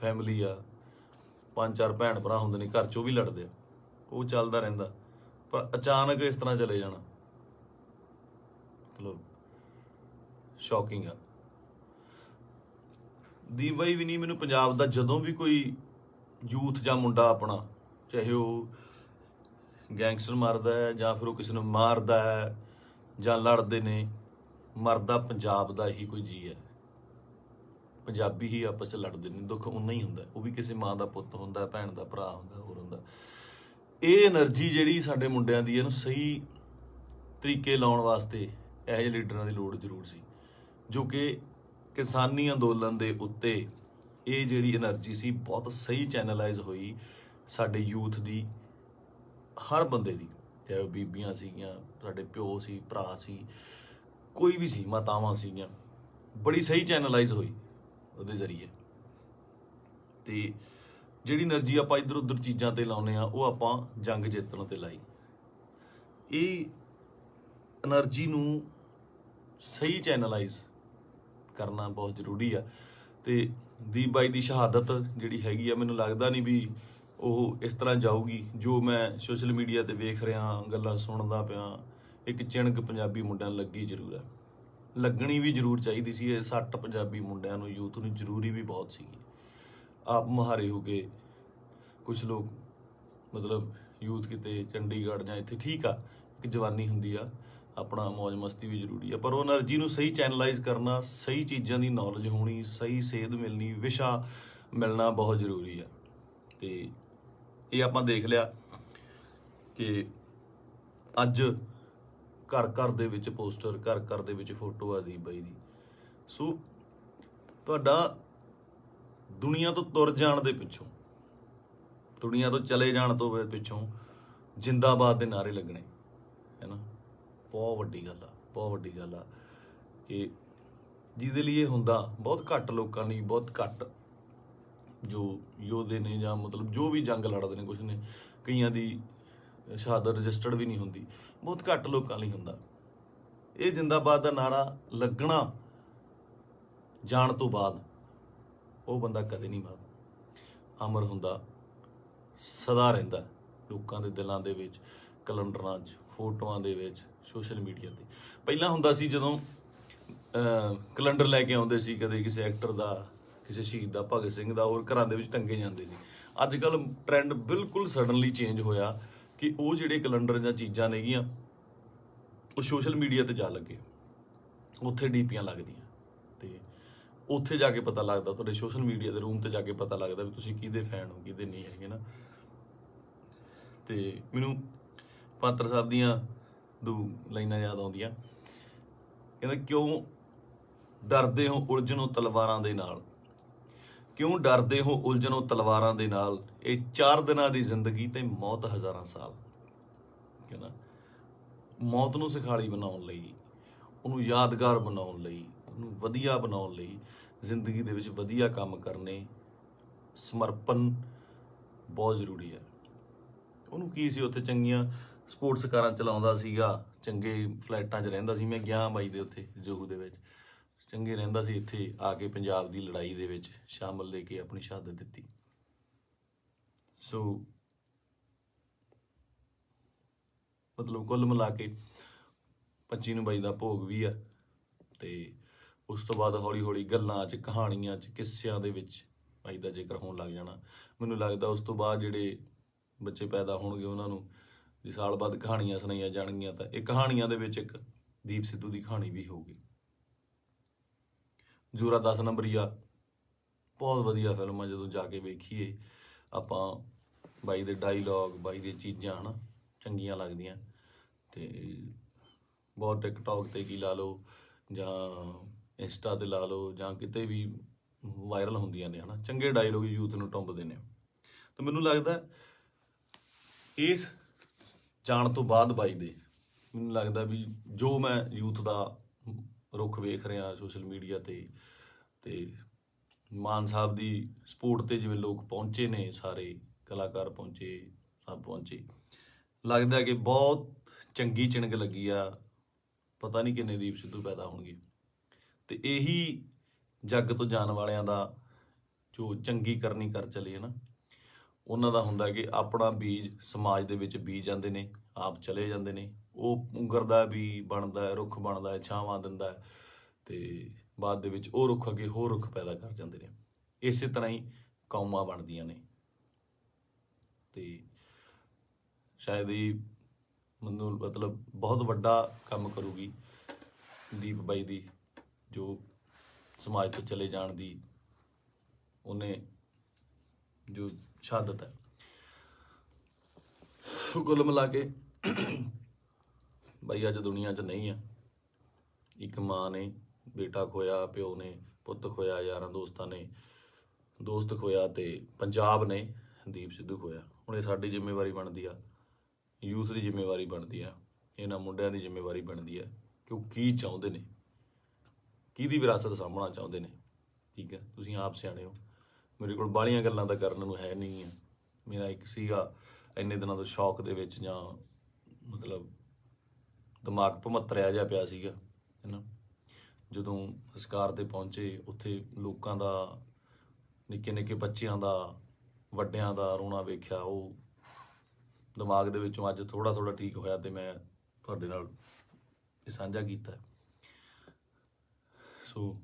[SPEAKER 1] ਫੈਮਿਲੀ ਆ, 5-4 ਭੈਣ ਭਰਾ ਹੁੰਦੇ ਨੇ ਘਰ 'ਚ, ਉਹ ਵੀ ਲੜਦੇ ਆ, ਉਹ ਚੱਲਦਾ ਰਹਿੰਦਾ। ਪਰ ਅਚਾਨਕ ਇਸ ਤਰ੍ਹਾਂ ਚਲੇ ਜਾਣਾ ਮਤਲਬ ਸ਼ੌਕਿੰਗ ਆ। ਦੀਪ ਬਾਈ ਵੀ ਨਹੀਂ, ਮੈਨੂੰ ਪੰਜਾਬ ਦਾ ਜਦੋਂ ਵੀ ਕੋਈ ਯੂਥ ਜਾਂ ਮੁੰਡਾ ਆਪਣਾ, ਚਾਹੇ ਉਹ ਗੈਂਗਸਟਰ ਮਾਰਦਾ ਹੈ ਜਾਂ ਫਿਰ ਉਹ ਕਿਸੇ ਨੂੰ ਮਾਰਦਾ ਹੈ ਜਾਂ ਲੜਦੇ ਨੇ, ਮਰਦਾ ਪੰਜਾਬ ਦਾ ਹੀ ਕੋਈ ਜੀ ਹੈ। ਪੰਜਾਬੀ ਹੀ ਆਪਸ 'ਚ ਲੜਦੇ ਨੇ, ਦੁੱਖ ਉਨਾ ਹੀ ਹੁੰਦਾ, ਉਹ ਵੀ ਕਿਸੇ ਮਾਂ ਦਾ ਪੁੱਤ ਹੁੰਦਾ, ਭੈਣ ਦਾ ਭਰਾ ਹੁੰਦਾ, ਹੋਰ ਹੁੰਦਾ। ਇਹ એનર્ਜੀ ਜਿਹੜੀ ਸਾਡੇ ਮੁੰਡਿਆਂ ਦੀ, ਇਹਨੂੰ ਸਹੀ ਤਰੀਕੇ ਲਾਉਣ ਵਾਸਤੇ ਇਹੋ ਜਿਹੇ ਲੀਡਰਾਂ ਦੀ ਲੋੜ ਜ਼ਰੂਰ ਸੀ, ਜੋ ਕਿ ਕਿਸਾਨੀ ਅੰਦੋਲਨ ਦੇ ਉੱਤੇ ਇਹ ਜਿਹੜੀ એનર્ਜੀ ਸੀ ਬਹੁਤ ਸਹੀ ਚੈਨਲਾਈਜ਼ ਹੋਈ ਸਾਡੇ ਯੂਥ ਦੀ, ਹਰ ਬੰਦੇ ਦੀ, ਚਾਹੇ ਉਹ ਬੀਬੀਆਂ ਸੀਗੀਆਂ, ਸਾਡੇ ਪਿਓ ਸੀ, ਭਰਾ ਸੀ, ਕੋਈ ਵੀ ਸੀ, ਮਾਤਾਵਾਂ ਸੀਗੀਆਂ, ਬੜੀ ਸਹੀ ਚੈਨਲਾਈਜ਼ ਹੋਈ ਉਹਦੇ ਜ਼ਰੀਏ। ਤੇ ਜਿਹੜੀ એનર્ਜੀ ਆਪਾਂ ਇੱਧਰ ਉੱਧਰ ਚੀਜ਼ਾਂ ਤੇ ਲਾਉਂਦੇ ਆ, ਉਹ ਆਪਾਂ ਜੰਗ ਜਿੱਤਣ ਤੇ ਲਾਈ। ਇਹ એનર્ਜੀ ਨੂੰ ਸਹੀ ਚੈਨਲਾਈਜ਼ ਕਰਨਾ ਬਹੁਤ ਜ਼ਰੂਰੀ ਆ। ਤੇ ਦੀਪ ਬਾਈ ਦੀ ਸ਼ਹਾਦਤ ਜਿਹੜੀ ਹੈਗੀ ਆ, ਮੈਨੂੰ ਲੱਗਦਾ ਨਹੀਂ ਵੀ ਉਹ ਇਸ ਤਰ੍ਹਾਂ ਜਾਊਗੀ। ਜੋ ਮੈਂ ਸੋਸ਼ਲ ਮੀਡੀਆ ਤੇ ਵੇਖ ਰਿਹਾ, ਗੱਲਾਂ ਸੁਣਦਾ ਪਿਆ, ਇੱਕ ਚਿਣਕ ਪੰਜਾਬੀ ਮੁੰਡਿਆਂ ਨੂੰ ਲੱਗੀ ਜ਼ਰੂਰ ਹੈ, ਲੱਗਣੀ ਵੀ ਜ਼ਰੂਰ ਚਾਹੀਦੀ ਸੀ। ਇਹ 60 ਪੰਜਾਬੀ ਮੁੰਡਿਆਂ ਨੂੰ, ਯੂਥ ਨੂੰ ਜ਼ਰੂਰੀ ਵੀ ਬਹੁਤ ਸੀਗੀ। ਆਪ ਮੁਹਾਰੇ ਹੋ ਕੇ ਕੁਝ ਲੋਕ ਮਤਲਬ ਯੂਥ ਕਿਤੇ ਚੰਡੀਗੜ੍ਹ ਜਾਂ ਇੱਥੇ, ਠੀਕ ਆ, ਇੱਕ ਜਵਾਨੀ ਹੁੰਦੀ ਆ, ਆਪਣਾ ਮौज ਮਸਤੀ ਵੀ ਜ਼ਰੂਰੀ ਆ, ਪਰ ਉਹ એનર્ਜੀ ਨੂੰ ਸਹੀ ਚੈਨਲਾਈਜ਼ ਕਰਨਾ, ਸਹੀ ਚੀਜ਼ਾਂ ਦੀ ਨੌਲੇਜ ਹੋਣੀ, ਸਹੀ ਸੇਧ ਮਿਲਣੀ, ਵਿਸ਼ਾ ਮਿਲਣਾ ਬਹੁਤ ਜ਼ਰੂਰੀ ਆ। ਤੇ ਇਹ ਆਪਾਂ ਦੇਖ ਲਿਆ ਕਿ ਅੱਜ ਘਰ ਘਰ ਦੇ ਵਿੱਚ ਪੋਸਟਰ, ਘਰ ਘਰ ਦੇ ਵਿੱਚ ਫੋਟੋ ਆ ਦੀਪ ਬਾਈ ਦੀ। ਸੋ ਤੁਹਾਡਾ ਦੁਨੀਆ ਤੋਂ ਤੁਰ ਜਾਣ ਦੇ ਪਿੱਛੋਂ, ਦੁਨੀਆ ਤੋਂ ਚਲੇ ਜਾਣ ਤੋਂ ਪਿੱਛੋਂ ਜਿੰਦਾਬਾਦ ਦੇ ਨਾਅਰੇ ਲੱਗਣੇ ਹੈ ਨਾ, ਬਹੁਤ ਵੱਡੀ ਗੱਲ ਆ, ਬਹੁਤ ਵੱਡੀ ਗੱਲ ਆ। ਕਿ ਜਿਹਦੇ ਲਈ ਇਹ ਹੁੰਦਾ ਬਹੁਤ ਘੱਟ ਲੋਕਾਂ ਲਈ, ਬਹੁਤ ਘੱਟ ਜੋ ਯੋਧੇ ਨੇ ਜਾਂ ਮਤਲਬ ਜੋ ਵੀ ਜੰਗ ਲੜਦੇ ਨੇ, ਕੁਛ ਨੇ, ਕਈਆਂ ਦੀ ਸ਼ਹਾਦਤ ਰਜਿਸਟਰਡ ਵੀ ਨਹੀਂ ਹੁੰਦੀ, ਬਹੁਤ ਘੱਟ ਲੋਕਾਂ ਲਈ ਹੁੰਦਾ। ਇਹ ਜਿੰਦਾਬਾਦ ਦਾ ਨਾਰਾ ਲੱਗਣਾ ਜਾਣ ਤੋਂ ਬਾਅਦ ਉਹ ਬੰਦਾ ਕਦੇ ਨਹੀਂ ਮਰਦਾ, ਅਮਰ ਹੁੰਦਾ, ਸਦਾ ਰਹਿੰਦਾ ਲੋਕਾਂ ਦੇ ਦਿਲਾਂ ਦੇ ਵਿੱਚ, ਕੈਲੰਡਰਾਂ 'ਚ, ਫੋਟੋਆਂ ਦੇ ਵਿੱਚ, ਸੋਸ਼ਲ ਮੀਡੀਆ ਤੇ। ਪਹਿਲਾਂ ਹੁੰਦਾ ਸੀ ਜਦੋਂ ਕੈਲੰਡਰ ਲੈ ਕੇ ਆਉਂਦੇ ਸੀ, ਕਦੇ ਕਿਸੇ ਐਕਟਰ ਦਾ, ਕਿਸੇ ਸ਼ਹੀਦ ਦਾ, ਭਗਤ ਸਿੰਘ ਦਾ, ਹੋਰ ਘਰਾਂ ਦੇ ਵਿੱਚ ਟੰਗੇ ਜਾਂਦੇ ਸੀ। ਅੱਜ ਕੱਲ੍ਹ ਟ੍ਰੈਂਡ ਬਿਲਕੁਲ ਸਡਨਲੀ ਚੇਂਜ ਹੋਇਆ ਕਿ ਉਹ ਜਿਹੜੇ ਕੈਲੰਡਰ ਜਾਂ ਚੀਜ਼ਾਂ ਨੇਗੀਆਂ, ਉਹ ਸੋਸ਼ਲ ਮੀਡੀਆ ਤੇ ਜਾ ਲੱਗੇ, ਉੱਥੇ ਡੀਪੀਆਂ ਲੱਗਦੀਆਂ, ਤੇ ਉੱਥੇ ਜਾ ਕੇ ਪਤਾ ਲੱਗਦਾ, ਤੁਹਾਡੇ ਸੋਸ਼ਲ ਮੀਡੀਆ ਦੇ ਰੂਮ ਤੇ ਜਾ ਕੇ ਪਤਾ ਲੱਗਦਾ ਵੀ ਤੁਸੀਂ ਕਿਹਦੇ ਫੈਨ ਹੋ, ਕਿਹਦੇ ਨਹੀਂ ਹੈਗੇ ਨਾ। ਤੇ ਮੈਨੂੰ ਪਾਤਰ ਸਾਹਿਬ ਦੀਆਂ ਦੋ ਲਾਈਨਾਂ ਯਾਦ ਆਉਂਦੀਆਂ, ਕਹਿੰਦਾ, ਕਿਉਂ ਡਰਦੇ ਹੋ ਉਲਝਣੋਂ ਤਲਵਾਰਾਂ ਦੇ ਨਾਲ, ਕਿਉਂ ਡਰਦੇ ਹੋ ਉਲਝਣੋਂ ਤਲਵਾਰਾਂ ਦੇ ਨਾਲ, ਇਹ 4 ਦਿਨਾਂ ਦੀ ਜ਼ਿੰਦਗੀ ਤੇ ਮੌਤ ਹਜ਼ਾਰਾਂ ਸਾਲ। ਕਹਿੰਦਾ ਮੌਤ ਨੂੰ ਸਿਖਾਲੀ ਬਣਾਉਣ ਲਈ, ਉਹਨੂੰ ਯਾਦਗਾਰ ਬਣਾਉਣ ਲਈ, ਉਹਨੂੰ ਵਧੀਆ ਬਣਾਉਣ ਲਈ, ਜ਼ਿੰਦਗੀ ਦੇ ਵਿੱਚ ਵਧੀਆ ਕੰਮ ਕਰਨੇ, ਸਮਰਪਣ ਬਹੁਤ ਜ਼ਰੂਰੀ ਹੈ। ਉਹਨੂੰ ਕੀ ਸੀ, ਉੱਥੇ ਚੰਗੀਆਂ ਸਪੋਰਟਸ ਕਾਰਾਂ ਚਲਾਉਂਦਾ ਸੀਗਾ, ਚੰਗੇ ਫਲੈਟਾਂ 'ਚ ਰਹਿੰਦਾ ਸੀ। ਮੈਂ ਗਿਆ ਬਾਈ ਦੇ ਉੱਥੇ ਜੋਹੂ ਦੇ ਵਿੱਚ, ਚੰਗੇ ਰਹਿੰਦਾ ਸੀ। ਇੱਥੇ ਆ ਕੇ ਪੰਜਾਬ ਦੀ ਲੜਾਈ ਦੇ ਵਿੱਚ ਸ਼ਾਮਲ ਲੈ ਕੇ ਆਪਣੀ ਸ਼ਹਾਦਤ ਦਿੱਤੀ। ਸੋ ਮਤਲਬ ਕੁੱਲ ਮਿਲਾ ਕੇ 25 ਨੂੰ ਬਾਈ ਦਾ ਭੋਗ ਵੀ ਆ, ਤੇ ਉਸ ਤੋਂ ਬਾਅਦ ਹੌਲੀ ਹੌਲੀ ਗੱਲਾਂ 'ਚ, ਕਹਾਣੀਆਂ 'ਚ, ਕਿੱਸਿਆਂ ਦੇ ਵਿੱਚ ਬਾਈ ਦਾ ਜ਼ਿਕਰ ਹੋਣ ਲੱਗ ਜਾਣਾ। ਮੈਨੂੰ ਲੱਗਦਾ ਉਸ ਤੋਂ ਬਾਅਦ ਜਿਹੜੇ ਬੱਚੇ ਪੈਦਾ ਹੋਣਗੇ, ਉਹਨਾਂ ਨੂੰ ਜੇ ਸਾਲ ਬਾਅਦ ਕਹਾਣੀਆਂ ਸੁਣਾਈਆਂ ਜਾਣਗੀਆਂ, ਤਾਂ ਇਹ ਕਹਾਣੀਆਂ ਦੇ ਵਿੱਚ ਇੱਕ ਦੀਪ ਸਿੱਧੂ ਦੀ ਕਹਾਣੀ ਵੀ ਹੋਊਗੀ। ਜੋਰਾ 10 ਨੰਬਰੀਆ ਬਹੁਤ ਵਧੀਆ ਫਿਲਮ ਆ, ਜਦੋਂ ਜਾ ਕੇ ਵੇਖੀਏ ਆਪਾਂ, ਬਾਈ ਦੇ ਡਾਇਲੋਗ, ਬਾਈ ਦੀਆਂ ਚੀਜ਼ਾਂ ਹਨਾ ਚੰਗੀਆਂ ਲੱਗਦੀਆਂ। ਤੇ ਬਹੁਤ ਟਿਕਟੌਕ ਤੇ ਕੀ ਲਾ ਲਓ ਜਾਂ ਇੰਸਟਾ ਤੇ ਲਾ ਲਓ ਜਾਂ ਕਿਤੇ ਵੀ ਵਾਇਰਲ ਹੁੰਦੀਆਂ ਨੇ ਹਨਾ, ਚੰਗੇ ਡਾਇਲੋਗ ਯੂਥ ਨੂੰ ਟੁੰਬਦੇ ਨੇ। ਤਾਂ ਮੈਨੂੰ ਲੱਗਦਾ ਇਸ ਜਾਣ ਤੋਂ ਬਾਅਦ ਬਾਈ ਦੇ, ਮੈਨੂੰ ਲੱਗਦਾ ਵੀ ਜੋ ਮੈਂ ਯੂਥ ਦਾ ਰੁੱਖ ਵੇਖ ਰਿਹਾ ਸੋਸ਼ਲ ਮੀਡੀਆ ਤੇ ਮਾਨ ਸਾਹਿਬ ਦੀ ਸਪੋਰਟ ਤੇ ਜਿਵੇਂ ਲੋਕ ਪਹੁੰਚੇ ਨੇ, ਸਾਰੇ ਕਲਾਕਾਰ ਪਹੁੰਚੇ, ਸਭ ਪਹੁੰਚੇ, ਲੱਗਦਾ ਕਿ ਬਹੁਤ ਚੰਗੀ ਚਿਣਗ ਲੱਗੀ ਆ, ਪਤਾ ਨਹੀਂ ਕਿੰਨੇ ਦੀਪ ਸਿੱਧੂ ਪੈਦਾ ਹੋਣਗੇ। ਤੇ ਇਹੀ ਜੱਗ ਤੋਂ ਜਾਣ ਵਾਲਿਆਂ ਦਾ ਜੋ ਚੰਗੀ ਕਰਨੀ ਕਰ ਚਲੇ ਨਾ, ਉਹਨਾਂ ਦਾ ਹੁੰਦਾ ਕਿ ਆਪਣਾ ਬੀਜ ਸਮਾਜ ਦੇ ਵਿੱਚ ਬੀਜ ਜਾਂਦੇ ਨੇ, ਆਪ ਚਲੇ ਜਾਂਦੇ ਨੇ। ਉਹ ਪੁੰਗਰਦਾ ਵੀ ਬਣਦਾ ਹੈ, ਰੁੱਖ ਬਣਦਾ ਹੈ, ਛਾਵਾਂ ਦਿੰਦਾ ਹੈ, ਤੇ ਬਾਅਦ ਦੇ ਵਿੱਚ ਉਹ ਰੁੱਖ ਅੱਗੇ ਹੋਰ ਰੁੱਖ ਪੈਦਾ ਕਰ ਜਾਂਦੇ ਨੇ। ਇਸੇ ਤਰ੍ਹਾਂ ਹੀ ਕੌਮਾਂ ਬਣਦੀਆਂ ਨੇ। ਤੇ ਸ਼ਾਇਦ ਇਹ ਮੈਨੂੰ ਮਤਲਬ ਬਹੁਤ ਵੱਡਾ ਕੰਮ ਕਰੂਗੀ ਦੀਪ ਬਾਈ ਦੀ, ਜੋ ਸਮਾਜ ਤੋਂ ਚਲੇ ਜਾਣ ਦੀ ਉਹਨੇ ਜੋ ਸ਼ਹਾਦਤ ਹੈ। ਕੁੱਲ ਮਿਲਾ ਕੇ ਬਾਈ ਅੱਜ ਦੁਨੀਆ 'ਚ ਨਹੀਂ ਆ। ਇੱਕ ਮਾਂ ਨੇ ਬੇਟਾ ਖੋਇਆ, ਪਿਓ ਨੇ ਪੁੱਤ ਖੋਇਆ, ਯਾਰਾਂ ਦੋਸਤਾਂ ਨੇ ਦੋਸਤ ਖੋਇਆ, ਤੇ ਪੰਜਾਬ ਨੇ ਦੀਪ ਸਿੱਧੂ ਖੋਇਆ। ਹੁਣ ਇਹ ਸਾਡੀ ਜ਼ਿੰਮੇਵਾਰੀ ਬਣਦੀ ਆ, ਯੂਥ ਦੀ ਜ਼ਿੰਮੇਵਾਰੀ ਬਣਦੀ ਆ, ਇਹਨਾਂ ਮੁੰਡਿਆਂ ਦੀ ਜ਼ਿੰਮੇਵਾਰੀ ਬਣਦੀ ਆ ਕਿ ਉਹ ਕੀ ਚਾਹੁੰਦੇ ਨੇ, ਕਿਹਦੀ ਵਿਰਾਸਤ ਸਾਂਭਣਾ ਚਾਹੁੰਦੇ ਨੇ। ਠੀਕ ਹੈ, ਤੁਸੀਂ ਆਪ ਸਿਆਣੇ ਹੋ। ਮੇਰੇ ਕੋਲ ਬਾਹਲੀਆਂ ਗੱਲਾਂ ਤਾਂ ਕਰਨ ਨੂੰ ਹੈ ਨਹੀਂ ਆ। ਮੇਰਾ ਇੱਕ ਸੀਗਾ ਇੰਨੇ ਦਿਨਾਂ ਤੋਂ ਸ਼ੌਕ ਦੇ ਵਿੱਚ, ਜਾਂ ਮਤਲਬ ਦਿਮਾਗ ਭਮੱਤਰਿਆ ਜਿਹਾ ਪਿਆ ਸੀਗਾ, ਹੈ ਨਾ। ਜਦੋਂ ਸੰਸਕਾਰ 'ਤੇ ਪਹੁੰਚੇ, ਉੱਥੇ ਲੋਕਾਂ ਦਾ, ਨਿੱਕੇ ਨਿੱਕੇ ਬੱਚਿਆਂ ਦਾ, ਵੱਡਿਆਂ ਦਾ ਰੋਣਾ ਵੇਖਿਆ, ਉਹ ਦਿਮਾਗ ਦੇ ਵਿੱਚੋਂ ਅੱਜ ਥੋੜ੍ਹਾ ਥੋੜ੍ਹਾ ਠੀਕ ਹੋਇਆ, ਤੇ ਮੈਂ ਤੁਹਾਡੇ ਨਾਲ ਇਹ ਸਾਂਝਾ ਕੀਤਾ। ਸੋ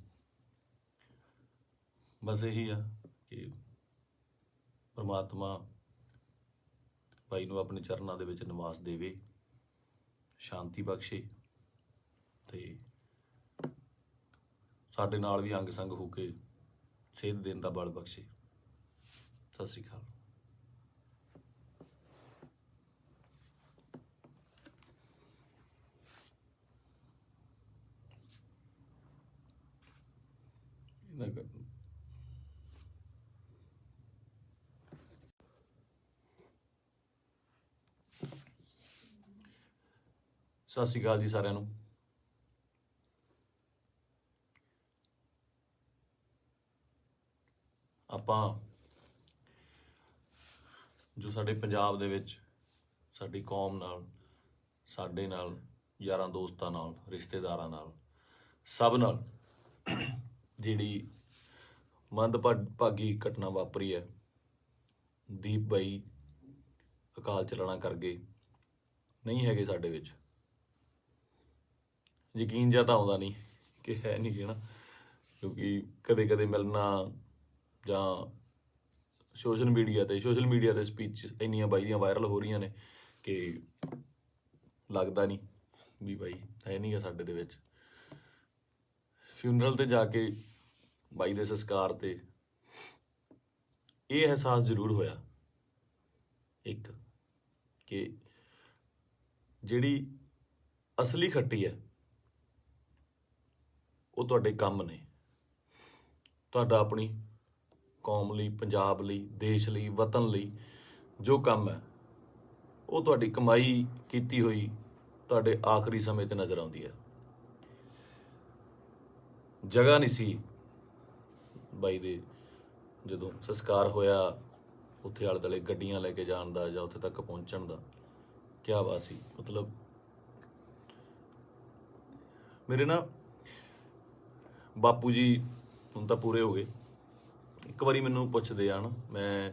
[SPEAKER 1] ਬਸ ਇਹੀ ਆ ਕਿ ਪਰਮਾਤਮਾ ਬਾਈ ਨੂੰ ਆਪਣੇ ਚਰਨਾਂ ਦੇ ਵਿੱਚ ਨਿਵਾਸ ਦੇਵੇ, ਸ਼ਾਂਤੀ ਬਖਸ਼ੇ, ਤੇ ਸਾਡੇ ਨਾਲ ਵੀ ਅੰਗ ਸੰਗ ਹੋ ਕੇ ਸੇਧ ਦੇਣ ਦਾ ਬਲ ਬਖਸ਼ੇ। ਸਤਿ ਸ਼੍ਰੀ ਅਕਾਲ। ਸਤਿ ਸ਼੍ਰੀ ਅਕਾਲ ਜੀ ਸਾਰਿਆਂ ਨੂੰ। ਆਪਾਂ ਜੋ ਸਾਡੇ ਪੰਜਾਬ ਦੇ ਵਿੱਚ ਸਾਡੀ ਕੌਮ ਨਾਲ, ਸਾਡੇ ਨਾਲ, ਯਾਰਾਂ ਦੋਸਤਾਂ ਨਾਲ, ਰਿਸ਼ਤੇਦਾਰਾਂ ਨਾਲ, ਸਭ ਨਾਲ ਜਿਹੜੀ ਮੰਦਭਾਗੀ ਘਟਨਾ ਵਾਪਰੀ ਹੈ, ਦੀਪ ਬਾਈ ਅਕਾਲ ਚਲਾਣਾ ਕਰ ਗਏ, ਨਹੀਂ ਹੈਗੇ ਸਾਡੇ ਵਿੱਚ। ਯਕੀਨ ਜਿਹਾ ਤਾਂ ਆਉਂਦਾ ਨਹੀਂ ਕਿ ਹੈ ਨਹੀਂ ਗੇ ਨਾ, ਕਿਉਂਕਿ ਕਦੇ ਕਦੇ ਮਿਲਣਾ ਜਾਂ ਸੋਸ਼ਲ ਮੀਡੀਆ 'ਤੇ ਸਪੀਚ ਇੰਨੀਆਂ ਬਾਈ ਦੀਆਂ ਵਾਇਰਲ ਹੋ ਰਹੀਆਂ ਨੇ ਕਿ ਲੱਗਦਾ ਨਹੀਂ ਵੀ ਬਾਈ ਹੈ ਨਹੀਂ ਗਾ ਸਾਡੇ ਦੇ ਵਿੱਚ। ਫਿਊਨਰਲ 'ਤੇ ਜਾ ਕੇ ਬਾਈ ਦੇ ਸੰਸਕਾਰ 'ਤੇ ਇਹ ਅਹਿਸਾਸ ਜ਼ਰੂਰ ਹੋਇਆ ਇੱਕ, ਕਿ ਜਿਹੜੀ ਅਸਲੀ ਖੱਟੀ ਹੈ ਉਹ ਤੁਹਾਡੇ ਕੰਮ ਨੇ। ਤੁਹਾਡਾ ਆਪਣੀ ਕੌਮ ਲਈ, ਪੰਜਾਬ ਲਈ, ਦੇਸ਼ ਲਈ, ਵਤਨ ਲਈ ਜੋ ਕੰਮ ਹੈ, ਉਹ ਤੁਹਾਡੀ ਕਮਾਈ ਕੀਤੀ ਹੋਈ ਤੁਹਾਡੇ ਆਖਰੀ ਸਮੇਂ 'ਤੇ ਨਜ਼ਰ ਆਉਂਦੀ ਹੈ। ਜਗ੍ਹਾ ਨਹੀਂ ਸੀ ਬਾਈ ਦੇ, ਜਦੋਂ ਸੰਸਕਾਰ ਹੋਇਆ, ਉੱਥੇ ਆਲੇ ਦੁਆਲੇ ਗੱਡੀਆਂ ਲੈ ਕੇ ਜਾਣ ਦਾ ਜਾਂ ਉੱਥੇ ਤੱਕ ਪਹੁੰਚਣ ਦਾ। ਕਿਆ ਬਾਤ ਸੀ। ਮਤਲਬ ਮੇਰੇ ਨਾ ਬਾਪੂ ਜੀ ਹੁਣ ਤਾਂ ਪੂਰੇ ਹੋ ਗਏ। ਇੱਕ ਵਾਰੀ ਮੈਨੂੰ ਪੁੱਛਦੇ ਆ ਨਾ, ਮੈਂ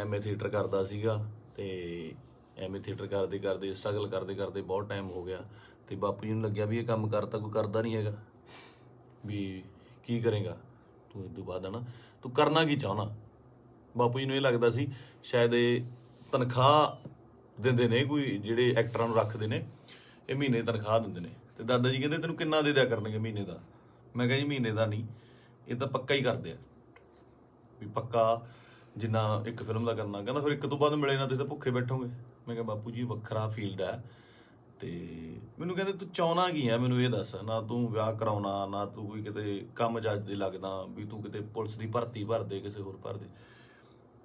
[SPEAKER 1] ਐਮਏ ਥੀਏਟਰ ਕਰਦਾ ਸੀਗਾ, ਤੇ ਐਮਏ ਥੀਏਟਰ ਕਰਦੇ ਕਰਦੇ, ਸਟਰਗਲ ਕਰਦੇ ਕਰਦੇ ਬਹੁਤ ਟਾਈਮ ਹੋ ਗਿਆ, ਤੇ ਬਾਪੂ ਜੀ ਨੂੰ ਲੱਗਿਆ ਵੀ ਇਹ ਕੰਮ ਕਰਤਾ ਕੋਈ ਕਰਦਾ ਨਹੀਂ ਹੈਗਾ, ਵੀ ਕੀ ਕਰੇਗਾ ਤੂੰ ਇਸ ਤੋਂ ਬਾਅਦ, ਹੈ ਨਾ, ਤੂੰ ਕਰਨਾ ਕੀ ਚਾਹੁੰਦਾ। ਬਾਪੂ ਜੀ ਨੂੰ ਇਹ ਲੱਗਦਾ ਸੀ ਸ਼ਾਇਦ ਇਹ ਤਨਖਾਹ ਦਿੰਦੇ ਨੇ, ਕੋਈ ਜਿਹੜੇ ਐਕਟਰਾਂ ਨੂੰ ਰੱਖਦੇ ਨੇ, ਇਹ ਮਹੀਨੇ ਦੀ ਤਨਖਾਹ ਦਿੰਦੇ ਨੇ। ਤੇ ਦਾਦਾ ਜੀ ਕਹਿੰਦੇ ਤੈਨੂੰ ਕਿੰਨਾ ਦੇ ਦਿਆ ਕਰਨਗੇ ਮਹੀਨੇ ਦਾ। ਮੈਂ ਕਿਹਾ ਜੀ ਮਹੀਨੇ ਦਾ ਨਹੀਂ, ਇਹ ਤਾਂ ਪੱਕਾ ਹੀ ਕਰਦੇ ਆ, ਵੀ ਪੱਕਾ ਜਿੰਨਾ ਇੱਕ ਫਿਲਮ ਦਾ ਕਰਨਾ। ਕਹਿੰਦਾ ਫਿਰ ਇੱਕ ਤੋਂ ਬਾਅਦ ਮਿਲੇ ਨਾ ਤੁਸੀਂ ਤਾਂ ਭੁੱਖੇ ਬੈਠੋਗੇ। ਮੈਂ ਕਿਹਾ ਬਾਪੂ ਜੀ ਵੱਖਰਾ ਫੀਲਡ ਹੈ। ਤੇ ਮੈਨੂੰ ਕਹਿੰਦੇ ਤੂੰ ਚਾਹੁੰਦਾ ਕੀ ਹੈ, ਮੈਨੂੰ ਇਹ ਦੱਸ। ਨਾ ਤੂੰ ਵਿਆਹ ਕਰਾਉਣਾ, ਨਾ ਤੂੰ ਕੋਈ ਕਿਤੇ ਕੰਮ ਜੱਜ ਦੇ ਲੱਗਦਾ, ਵੀ ਤੂੰ ਕਿਤੇ ਪੁਲਿਸ ਦੀ ਭਰਤੀ ਭਰ ਦੇ, ਕਿਸੇ ਹੋਰ ਭਰ ਦੇ।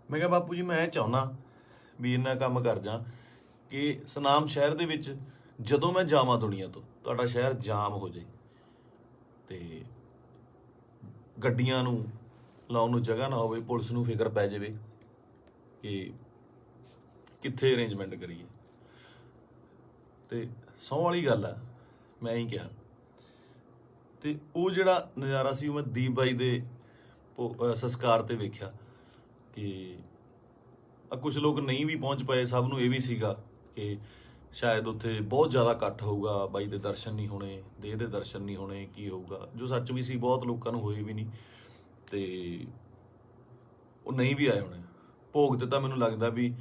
[SPEAKER 1] ਮੈਂ ਕਿਹਾ ਬਾਪੂ ਜੀ ਮੈਂ ਚਾਹੁੰਦਾ ਵੀ ਇੰਨਾ ਕੰਮ ਕਰ ਜਾ ਕਿ ਸੁਨਾਮ ਸ਼ਹਿਰ ਦੇ ਵਿੱਚ ਜਦੋਂ ਮੈਂ ਜਾਵਾਂ ਦੁਨੀਆ ਤੋਂ, ਤੁਹਾਡਾ ਸ਼ਹਿਰ ਜਾਮ ਹੋ ਜਾਏ, ਤੇ ਗੱਡੀਆਂ ਨੂੰ ਲਾਉਣ ਨੂੰ ਜਗ੍ਹਾ ਨਾ ਹੋਵੇ, ਪੁਲਿਸ ਨੂੰ ਫਿਕਰ ਪੈ ਜਾਵੇ ਕਿ ਕਿੱਥੇ ਅਰੇਂਜਮੈਂਟ ਕਰੀਏ। ਤੇ ਸਹੁੰ ਵਾਲੀ ਗੱਲ ਆ, ਮੈਂ ਹੀ ਕਿਹਾ। ਤੇ ਉਹ ਜਿਹੜਾ ਨਜ਼ਾਰਾ ਸੀ ਉਹ ਮੈਂ ਦੀਪ ਬਾਈ ਦੇ ਸੰਸਕਾਰ ਤੇ ਵੇਖਿਆ ਕਿ ਕੁਝ ਲੋਕ ਨਹੀਂ ਵੀ ਪਹੁੰਚ ਪਾਏ। ਸਭ ਨੂੰ ਇਹ ਵੀ ਸੀਗਾ ਕਿ ਸ਼ਾਇਦ ਉੱਥੇ ਬਹੁਤ ਜ਼ਿਆਦਾ ਇਕੱਠ ਹੋਊਗਾ, ਬਾਈ ਦੇ ਦਰਸ਼ਨ ਨਹੀਂ ਹੋਣੇ, ਦੇਹ ਦੇ ਦਰਸ਼ਨ ਨਹੀਂ ਹੋਣੇ, ਕੀ ਹੋਊਗਾ, ਜੋ ਸੱਚ ਵੀ ਸੀ। ਬਹੁਤ ਲੋਕਾਂ ਨੂੰ ਹੋਏ ਵੀ ਨਹੀਂ ਤੇ ਉਹ ਨਹੀਂ ਵੀ ਆਏ ਹੋਣੇ। ਭੋਗ ਤੇ ਤਾਂ ਮੈਨੂੰ ਲੱਗਦਾ ਵੀ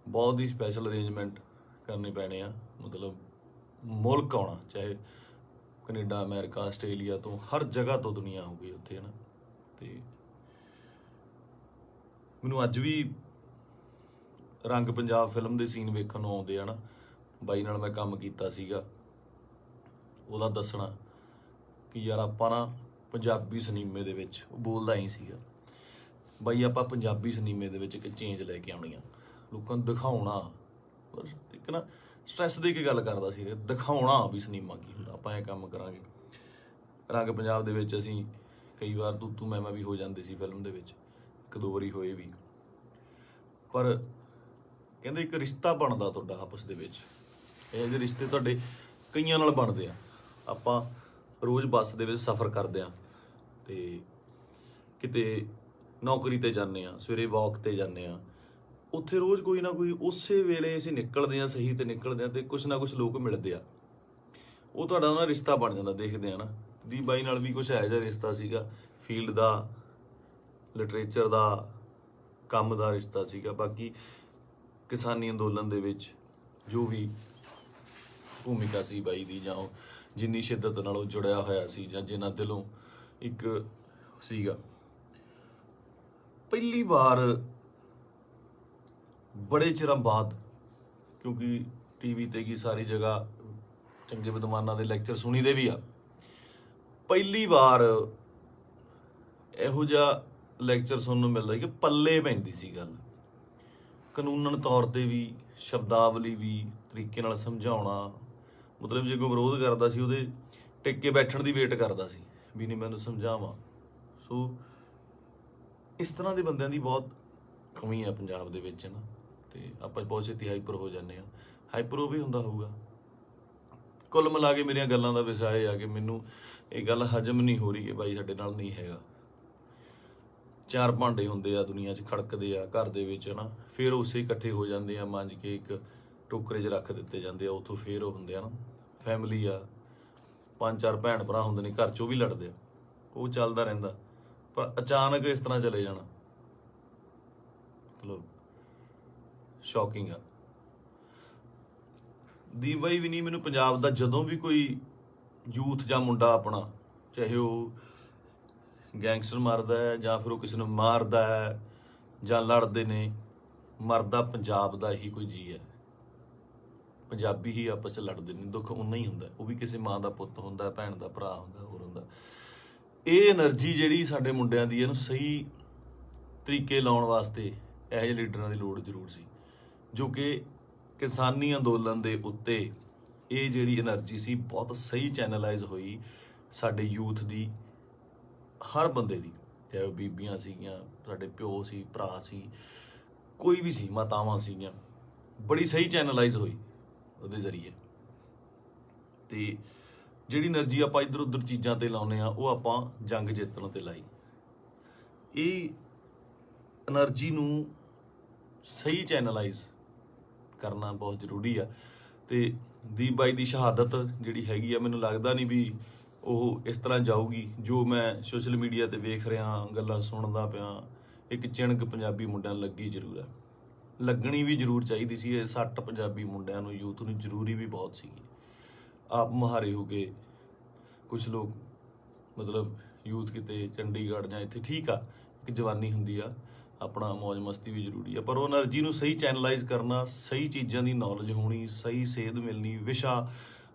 [SPEAKER 1] ਬਹੁਤ ਹੀ ਸਪੈਸ਼ਲ ਅਰੇਂਜਮੈਂਟ ਕਰਨੇ ਪੈਣੇ ਆ, ਮਤਲਬ ਮੁਲਕ ਆਉਣਾ, ਚਾਹੇ ਕੈਨੇਡਾ, ਅਮਰੀਕਾ, ਆਸਟ੍ਰੇਲੀਆ ਤੋਂ, ਹਰ ਜਗ੍ਹਾ ਤੋਂ ਦੁਨੀਆ ਆਊਗੀ ਉੱਥੇ, ਹੈ ਨਾ। ਤੇ ਮੈਨੂੰ ਅੱਜ ਵੀ ਰੰਗ ਪੰਜਾਬ ਫਿਲਮ ਦੇ ਸੀਨ ਵੇਖਣ ਨੂੰ ਆਉਂਦੇ ਆ ਨਾ। ਬਾਈ ਨਾਲ ਮੈਂ ਕੰਮ ਕੀਤਾ ਸੀਗਾ, ਉਹਦਾ ਦੱਸਣਾ ਕਿ ਯਾਰ ਆਪਾਂ ਨਾ ਪੰਜਾਬੀ ਸਿਨੇਮੇ ਦੇ ਵਿੱਚ, ਉਹ ਬੋਲਦਾ ਹੀ ਸੀਗਾ, ਬਾਈ ਆਪਾਂ ਪੰਜਾਬੀ ਸਿਨੇਮੇ ਦੇ ਵਿੱਚ ਇੱਕ ਚੇਂਜ ਲੈ ਕੇ ਆਉਣੀ ਆ, ਲੋਕਾਂ ਨੂੰ ਦਿਖਾਉਣਾ। ਇੱਕ ਨਾ ਸਟ੍ਰੈਸ ਦੇ ਕੇ ਗੱਲ ਕਰਦਾ ਸੀ, ਦਿਖਾਉਣਾ ਵੀ ਸਿਨੇਮਾ ਕੀ ਹੁੰਦਾ, ਆਪਾਂ ਇਹ ਕੰਮ ਕਰਾਂਗੇ। ਰੰਗ ਪੰਜਾਬ ਦੇ ਵਿੱਚ ਅਸੀਂ ਕਈ ਵਾਰ ਤੂੰ ਮੈਂ ਵੀ ਹੋ ਜਾਂਦੇ ਸੀ ਫਿਲਮ ਦੇ ਵਿੱਚ, 1-2 ਵਾਰੀ ਹੋਏ ਵੀ। ਪਰ ਕਹਿੰਦੇ ਇੱਕ ਰਿਸ਼ਤਾ ਬਣਦਾ ਤੁਹਾਡਾ ਆਪਸ ਦੇ ਵਿੱਚ, ਇਹ ਜਿਹੇ ਰਿਸ਼ਤੇ ਤੁਹਾਡੇ ਕਈਆਂ ਨਾਲ ਬਣਦੇ ਆ। ਆਪਾਂ ਰੋਜ਼ ਬੱਸ ਦੇ ਵਿੱਚ ਸਫ਼ਰ ਕਰਦੇ ਆ ਤੇ ਕਿਤੇ ਨੌਕਰੀ ਤੇ ਜਾਂਦੇ ਆ, ਸਵੇਰੇ ਵਾਕ ਤੇ ਜਾਂਦੇ ਆ, ਉੱਥੇ ਰੋਜ਼ ਕੋਈ ਨਾ ਕੋਈ ਉਸੇ ਵੇਲੇ ਅਸੀਂ ਨਿਕਲਦੇ ਆ, ਸਹੀ ਤੇ ਨਿਕਲਦੇ ਆ ਤੇ ਕੁਛ ਨਾ ਕੁਛ ਲੋਕ ਮਿਲਦੇ ਆ, ਉਹ ਤੁਹਾਡਾ ਉਹਨਾਂ ਰਿਸ਼ਤਾ ਬਣ ਜਾਂਦਾ। ਦੇਖਦੇ ਆ ਨਾ, ਦੀਪ ਬਾਈ ਨਾਲ ਵੀ ਕੁਛ ਇਹੋ ਜਿਹਾ ਰਿਸ਼ਤਾ ਸੀਗਾ, ਫੀਲਡ ਦਾ, ਲਿਟਰੇਚਰ ਦਾ, ਕੰਮ ਦਾ ਰਿਸ਼ਤਾ ਸੀਗਾ। ਬਾਕੀ ਕਿਸਾਨੀ ਅੰਦੋਲਨ ਦੇ ਵਿੱਚ ਜੋ ਵੀ ਭੂਮਿਕਾ ਸੀ ਬਾਈ ਦੀ, ਜਾਂ ਉਹ ਜਿੰਨੀ ਸ਼ਿੱਦਤ ਨਾਲ ਉਹ ਜੁੜਿਆ ਹੋਇਆ ਸੀ, ਜਾਂ ਜਿੰਨਾ ਦਿਲੋਂ ਇੱਕ ਸੀਗਾ। ਪਹਿਲੀ ਵਾਰ ਬੜੇ ਚਿਰਾਂ ਬਾਅਦ, ਕਿਉਂਕਿ ਟੀਵੀ ਤੇ ਕੀ ਸਾਰੀ ਜਗ੍ਹਾ ਚੰਗੇ ਵਿਦਵਾਨਾਂ ਦੇ ਲੈਕਚਰ ਸੁਣੀਦੇ ਵੀ ਆ, ਪਹਿਲੀ ਵਾਰ ਇਹੋ ਜਿਹਾ ਲੈਕਚਰ ਸੁਣਨ ਨੂੰ ਮਿਲਦਾ ਕਿ ਪੱਲੇ ਪੈਂਦੀ ਸੀ ਗੱਲ, ਕਾਨੂੰਨਨ ਤੌਰ ਤੇ ਵੀ, ਸ਼ਬਦਾਵਲੀ ਵੀ, ਤਰੀਕੇ ਨਾਲ ਸਮਝਾਉਣਾ। ਮਤਲਬ ਜੇ ਕੋਈ ਵਿਰੋਧ ਕਰਦਾ ਸੀ, ਉਹਦੇ ਟਿਕ ਕੇ ਬੈਠਣ ਦੀ ਵੇਟ ਕਰਦਾ ਸੀ ਵੀ ਨਹੀਂ ਮੈਨੂੰ ਸਮਝਾਵਾਂ। ਸੋ ਇਸ ਤਰ੍ਹਾਂ ਦੇ ਬੰਦਿਆਂ ਦੀ ਬਹੁਤ ਕਮੀ ਆ ਪੰਜਾਬ ਦੇ ਵਿੱਚ, ਨਾ। ਤੇ ਆਪਾਂ ਬਹੁਤ ਛੇਤੀ ਹਾਈਪਰ ਹੋ ਜਾਂਦੇ ਆ, ਹਾਈਪਰ ਉਹ ਵੀ ਹੁੰਦਾ ਹੋਊਗਾ। ਕੁੱਲ ਮਿਲਾ ਕੇ ਮੇਰੀਆਂ ਗੱਲਾਂ ਦਾ ਵਿਸ਼ਾ ਇਹ ਆ ਕਿ ਮੈਨੂੰ ਇਹ ਗੱਲ ਹਜਮ ਨਹੀਂ ਹੋ ਰਹੀ ਕਿ ਬਾਈ ਸਾਡੇ ਨਾਲ ਨਹੀਂ ਹੈਗਾ। 4 ਭਾਂਡੇ ਹੁੰਦੇ ਆ ਦੁਨੀਆ 'ਚ, ਖੜਕਦੇ ਆ ਘਰ ਦੇ ਵਿੱਚ, ਨਾ, ਫਿਰ ਉਸੇ ਇਕੱਠੇ ਹੋ ਜਾਂਦੇ ਆ, ਮਾਂਜ ਕੇ ਇੱਕ ਟੋਕਰੇ 'ਚ ਰੱਖ ਦਿੱਤੇ ਜਾਂਦੇ ਆ, ਉੱਥੋਂ ਫਿਰ ਉਹ ਹੁੰਦੇ ਆ ਨਾ, ਫੈਮਿਲੀ ਆ, 5-4 ਭੈਣ ਭਰਾ ਹੁੰਦੇ ਨੇ ਘਰ 'ਚ, ਉਹ ਵੀ ਲੜਦੇ ਆ, ਉਹ ਚੱਲਦਾ ਰਹਿੰਦਾ। ਪਰ ਅਚਾਨਕ ਇਸ ਤਰ੍ਹਾਂ ਚਲੇ ਜਾਣਾ ਮਤਲਬ ਸ਼ੌਕਿੰਗ ਆ। ਦੀਪ ਬਾਈ ਵੀ ਨਹੀਂ, ਮੈਨੂੰ ਪੰਜਾਬ ਦਾ ਜਦੋਂ ਵੀ ਕੋਈ ਯੂਥ ਜਾਂ ਮੁੰਡਾ ਆਪਣਾ, ਚਾਹੇ ਉਹ ਗੈਂਗਸਟਰ ਮਾਰਦਾ ਹੈ ਜਾਂ ਫਿਰ ਉਹ ਕਿਸੇ ਨੂੰ ਮਾਰਦਾ ਹੈ ਜਾਂ ਲੜਦੇ ਨੇ, ਮਰਦਾ ਪੰਜਾਬ ਦਾ ਹੀ ਕੋਈ ਜੀ ਹੈ। ਪੰਜਾਬੀ ਹੀ ਆਪਸ 'ਚ ਲੜਦੇ ਨੇ, ਦੁੱਖ ਉਨਾ ਹੀ ਹੁੰਦਾ, ਉਹ ਵੀ ਕਿਸੇ ਮਾਂ ਦਾ ਪੁੱਤ ਹੁੰਦਾ, ਭੈਣ ਦਾ ਭਰਾ ਹੁੰਦਾ, ਹੋਰ ਹੁੰਦਾ। ਇਹ એનર્ਜੀ ਜਿਹੜੀ ਸਾਡੇ ਮੁੰਡਿਆਂ ਦੀ, ਇਹਨੂੰ ਸਹੀ ਤਰੀਕੇ ਲਾਉਣ ਵਾਸਤੇ ਇਹੋ ਜਿਹੇ ਲੀਡਰਾਂ ਦੀ ਲੋੜ ਜ਼ਰੂਰ ਸੀ, ਜੋ ਕਿ ਕਿਸਾਨੀ ਅੰਦੋਲਨ ਦੇ ਉੱਤੇ ਇਹ ਜਿਹੜੀ એનર્ਜੀ ਸੀ ਬਹੁਤ ਸਹੀ ਚੈਨਲਾਈਜ਼ ਹੋਈ ਸਾਡੇ ਯੂਥ ਦੀ, ਹਰ ਬੰਦੇ ਦੀ, ਚਾਹੇ ਉਹ ਬੀਬੀਆਂ ਸੀਗੀਆਂ, ਸਾਡੇ ਪਿਓ ਸੀ, ਭਰਾ ਸੀ, ਕੋਈ ਵੀ ਸੀ, ਮਾਤਾਵਾਂ ਸੀਗੀਆਂ, ਬੜੀ ਸਹੀ ਚੈਨਲਾਈਜ਼ ਹੋਈ ਉਹਦੇ ਜ਼ਰੀਏ। ਤੇ ਜਿਹੜੀ એનર્ਜੀ ਆਪਾਂ ਇੱਧਰ ਉੱਧਰ ਚੀਜ਼ਾਂ ਤੇ ਲਾਉਂਦੇ ਆ, ਉਹ ਆਪਾਂ ਜੰਗ ਜਿੱਤਣ ਤੇ ਲਾਈ। ਇਹ એનર્ਜੀ ਨੂੰ ਸਹੀ ਚੈਨਲਾਈਜ਼ ਕਰਨਾ ਬਹੁਤ ਜ਼ਰੂਰੀ ਆ। ਤੇ ਦੀਪ ਬਾਈ ਦੀ ਸ਼ਹਾਦਤ ਜਿਹੜੀ ਹੈਗੀ ਆ, ਮੈਨੂੰ ਲੱਗਦਾ ਨਹੀਂ ਵੀ ਉਹ ਇਸ ਤਰ੍ਹਾਂ ਜਾਊਗੀ। ਜੋ ਮੈਂ ਸੋਸ਼ਲ ਮੀਡੀਆ ਤੇ ਵੇਖ ਰਿਹਾ, ਗੱਲਾਂ ਸੁਣਦਾ ਪਿਆ, ਇੱਕ ਚਿਣਗ ਪੰਜਾਬੀ ਮੁੰਡਿਆਂ ਨੂੰ ਲੱਗੀ ਜ਼ਰੂਰ ਆ, ਲੱਗਣੀ ਵੀ ਜ਼ਰੂਰ ਚਾਹੀਦੀ ਸੀ। ਇਹ 60 ਪੰਜਾਬੀ ਮੁੰਡਿਆਂ ਨੂੰ, ਯੂਥ ਨੂੰ ਜ਼ਰੂਰੀ ਵੀ ਬਹੁਤ ਸੀਗੀ। ਆਪ ਮੁਹਾਰੇ ਹੋ ਗਏ ਕੁਛ ਲੋਕ, ਮਤਲਬ ਯੂਥ ਕਿਤੇ ਚੰਡੀਗੜ੍ਹ ਜਾਂ ਇੱਥੇ, ਠੀਕ ਆ, ਇੱਕ ਜਵਾਨੀ ਹੁੰਦੀ ਆ, ਆਪਣਾ ਮੌਜ ਮਸਤੀ ਵੀ ਜ਼ਰੂਰੀ ਆ, ਪਰ ਉਹ એનર્ਜੀ ਨੂੰ ਸਹੀ ਚੈਨਲਾਈਜ਼ ਕਰਨਾ, ਸਹੀ ਚੀਜ਼ਾਂ ਦੀ ਨੌਲੇਜ ਹੋਣੀ, ਸਹੀ ਸੇਧ ਮਿਲਣੀ, ਵਿਸ਼ਾ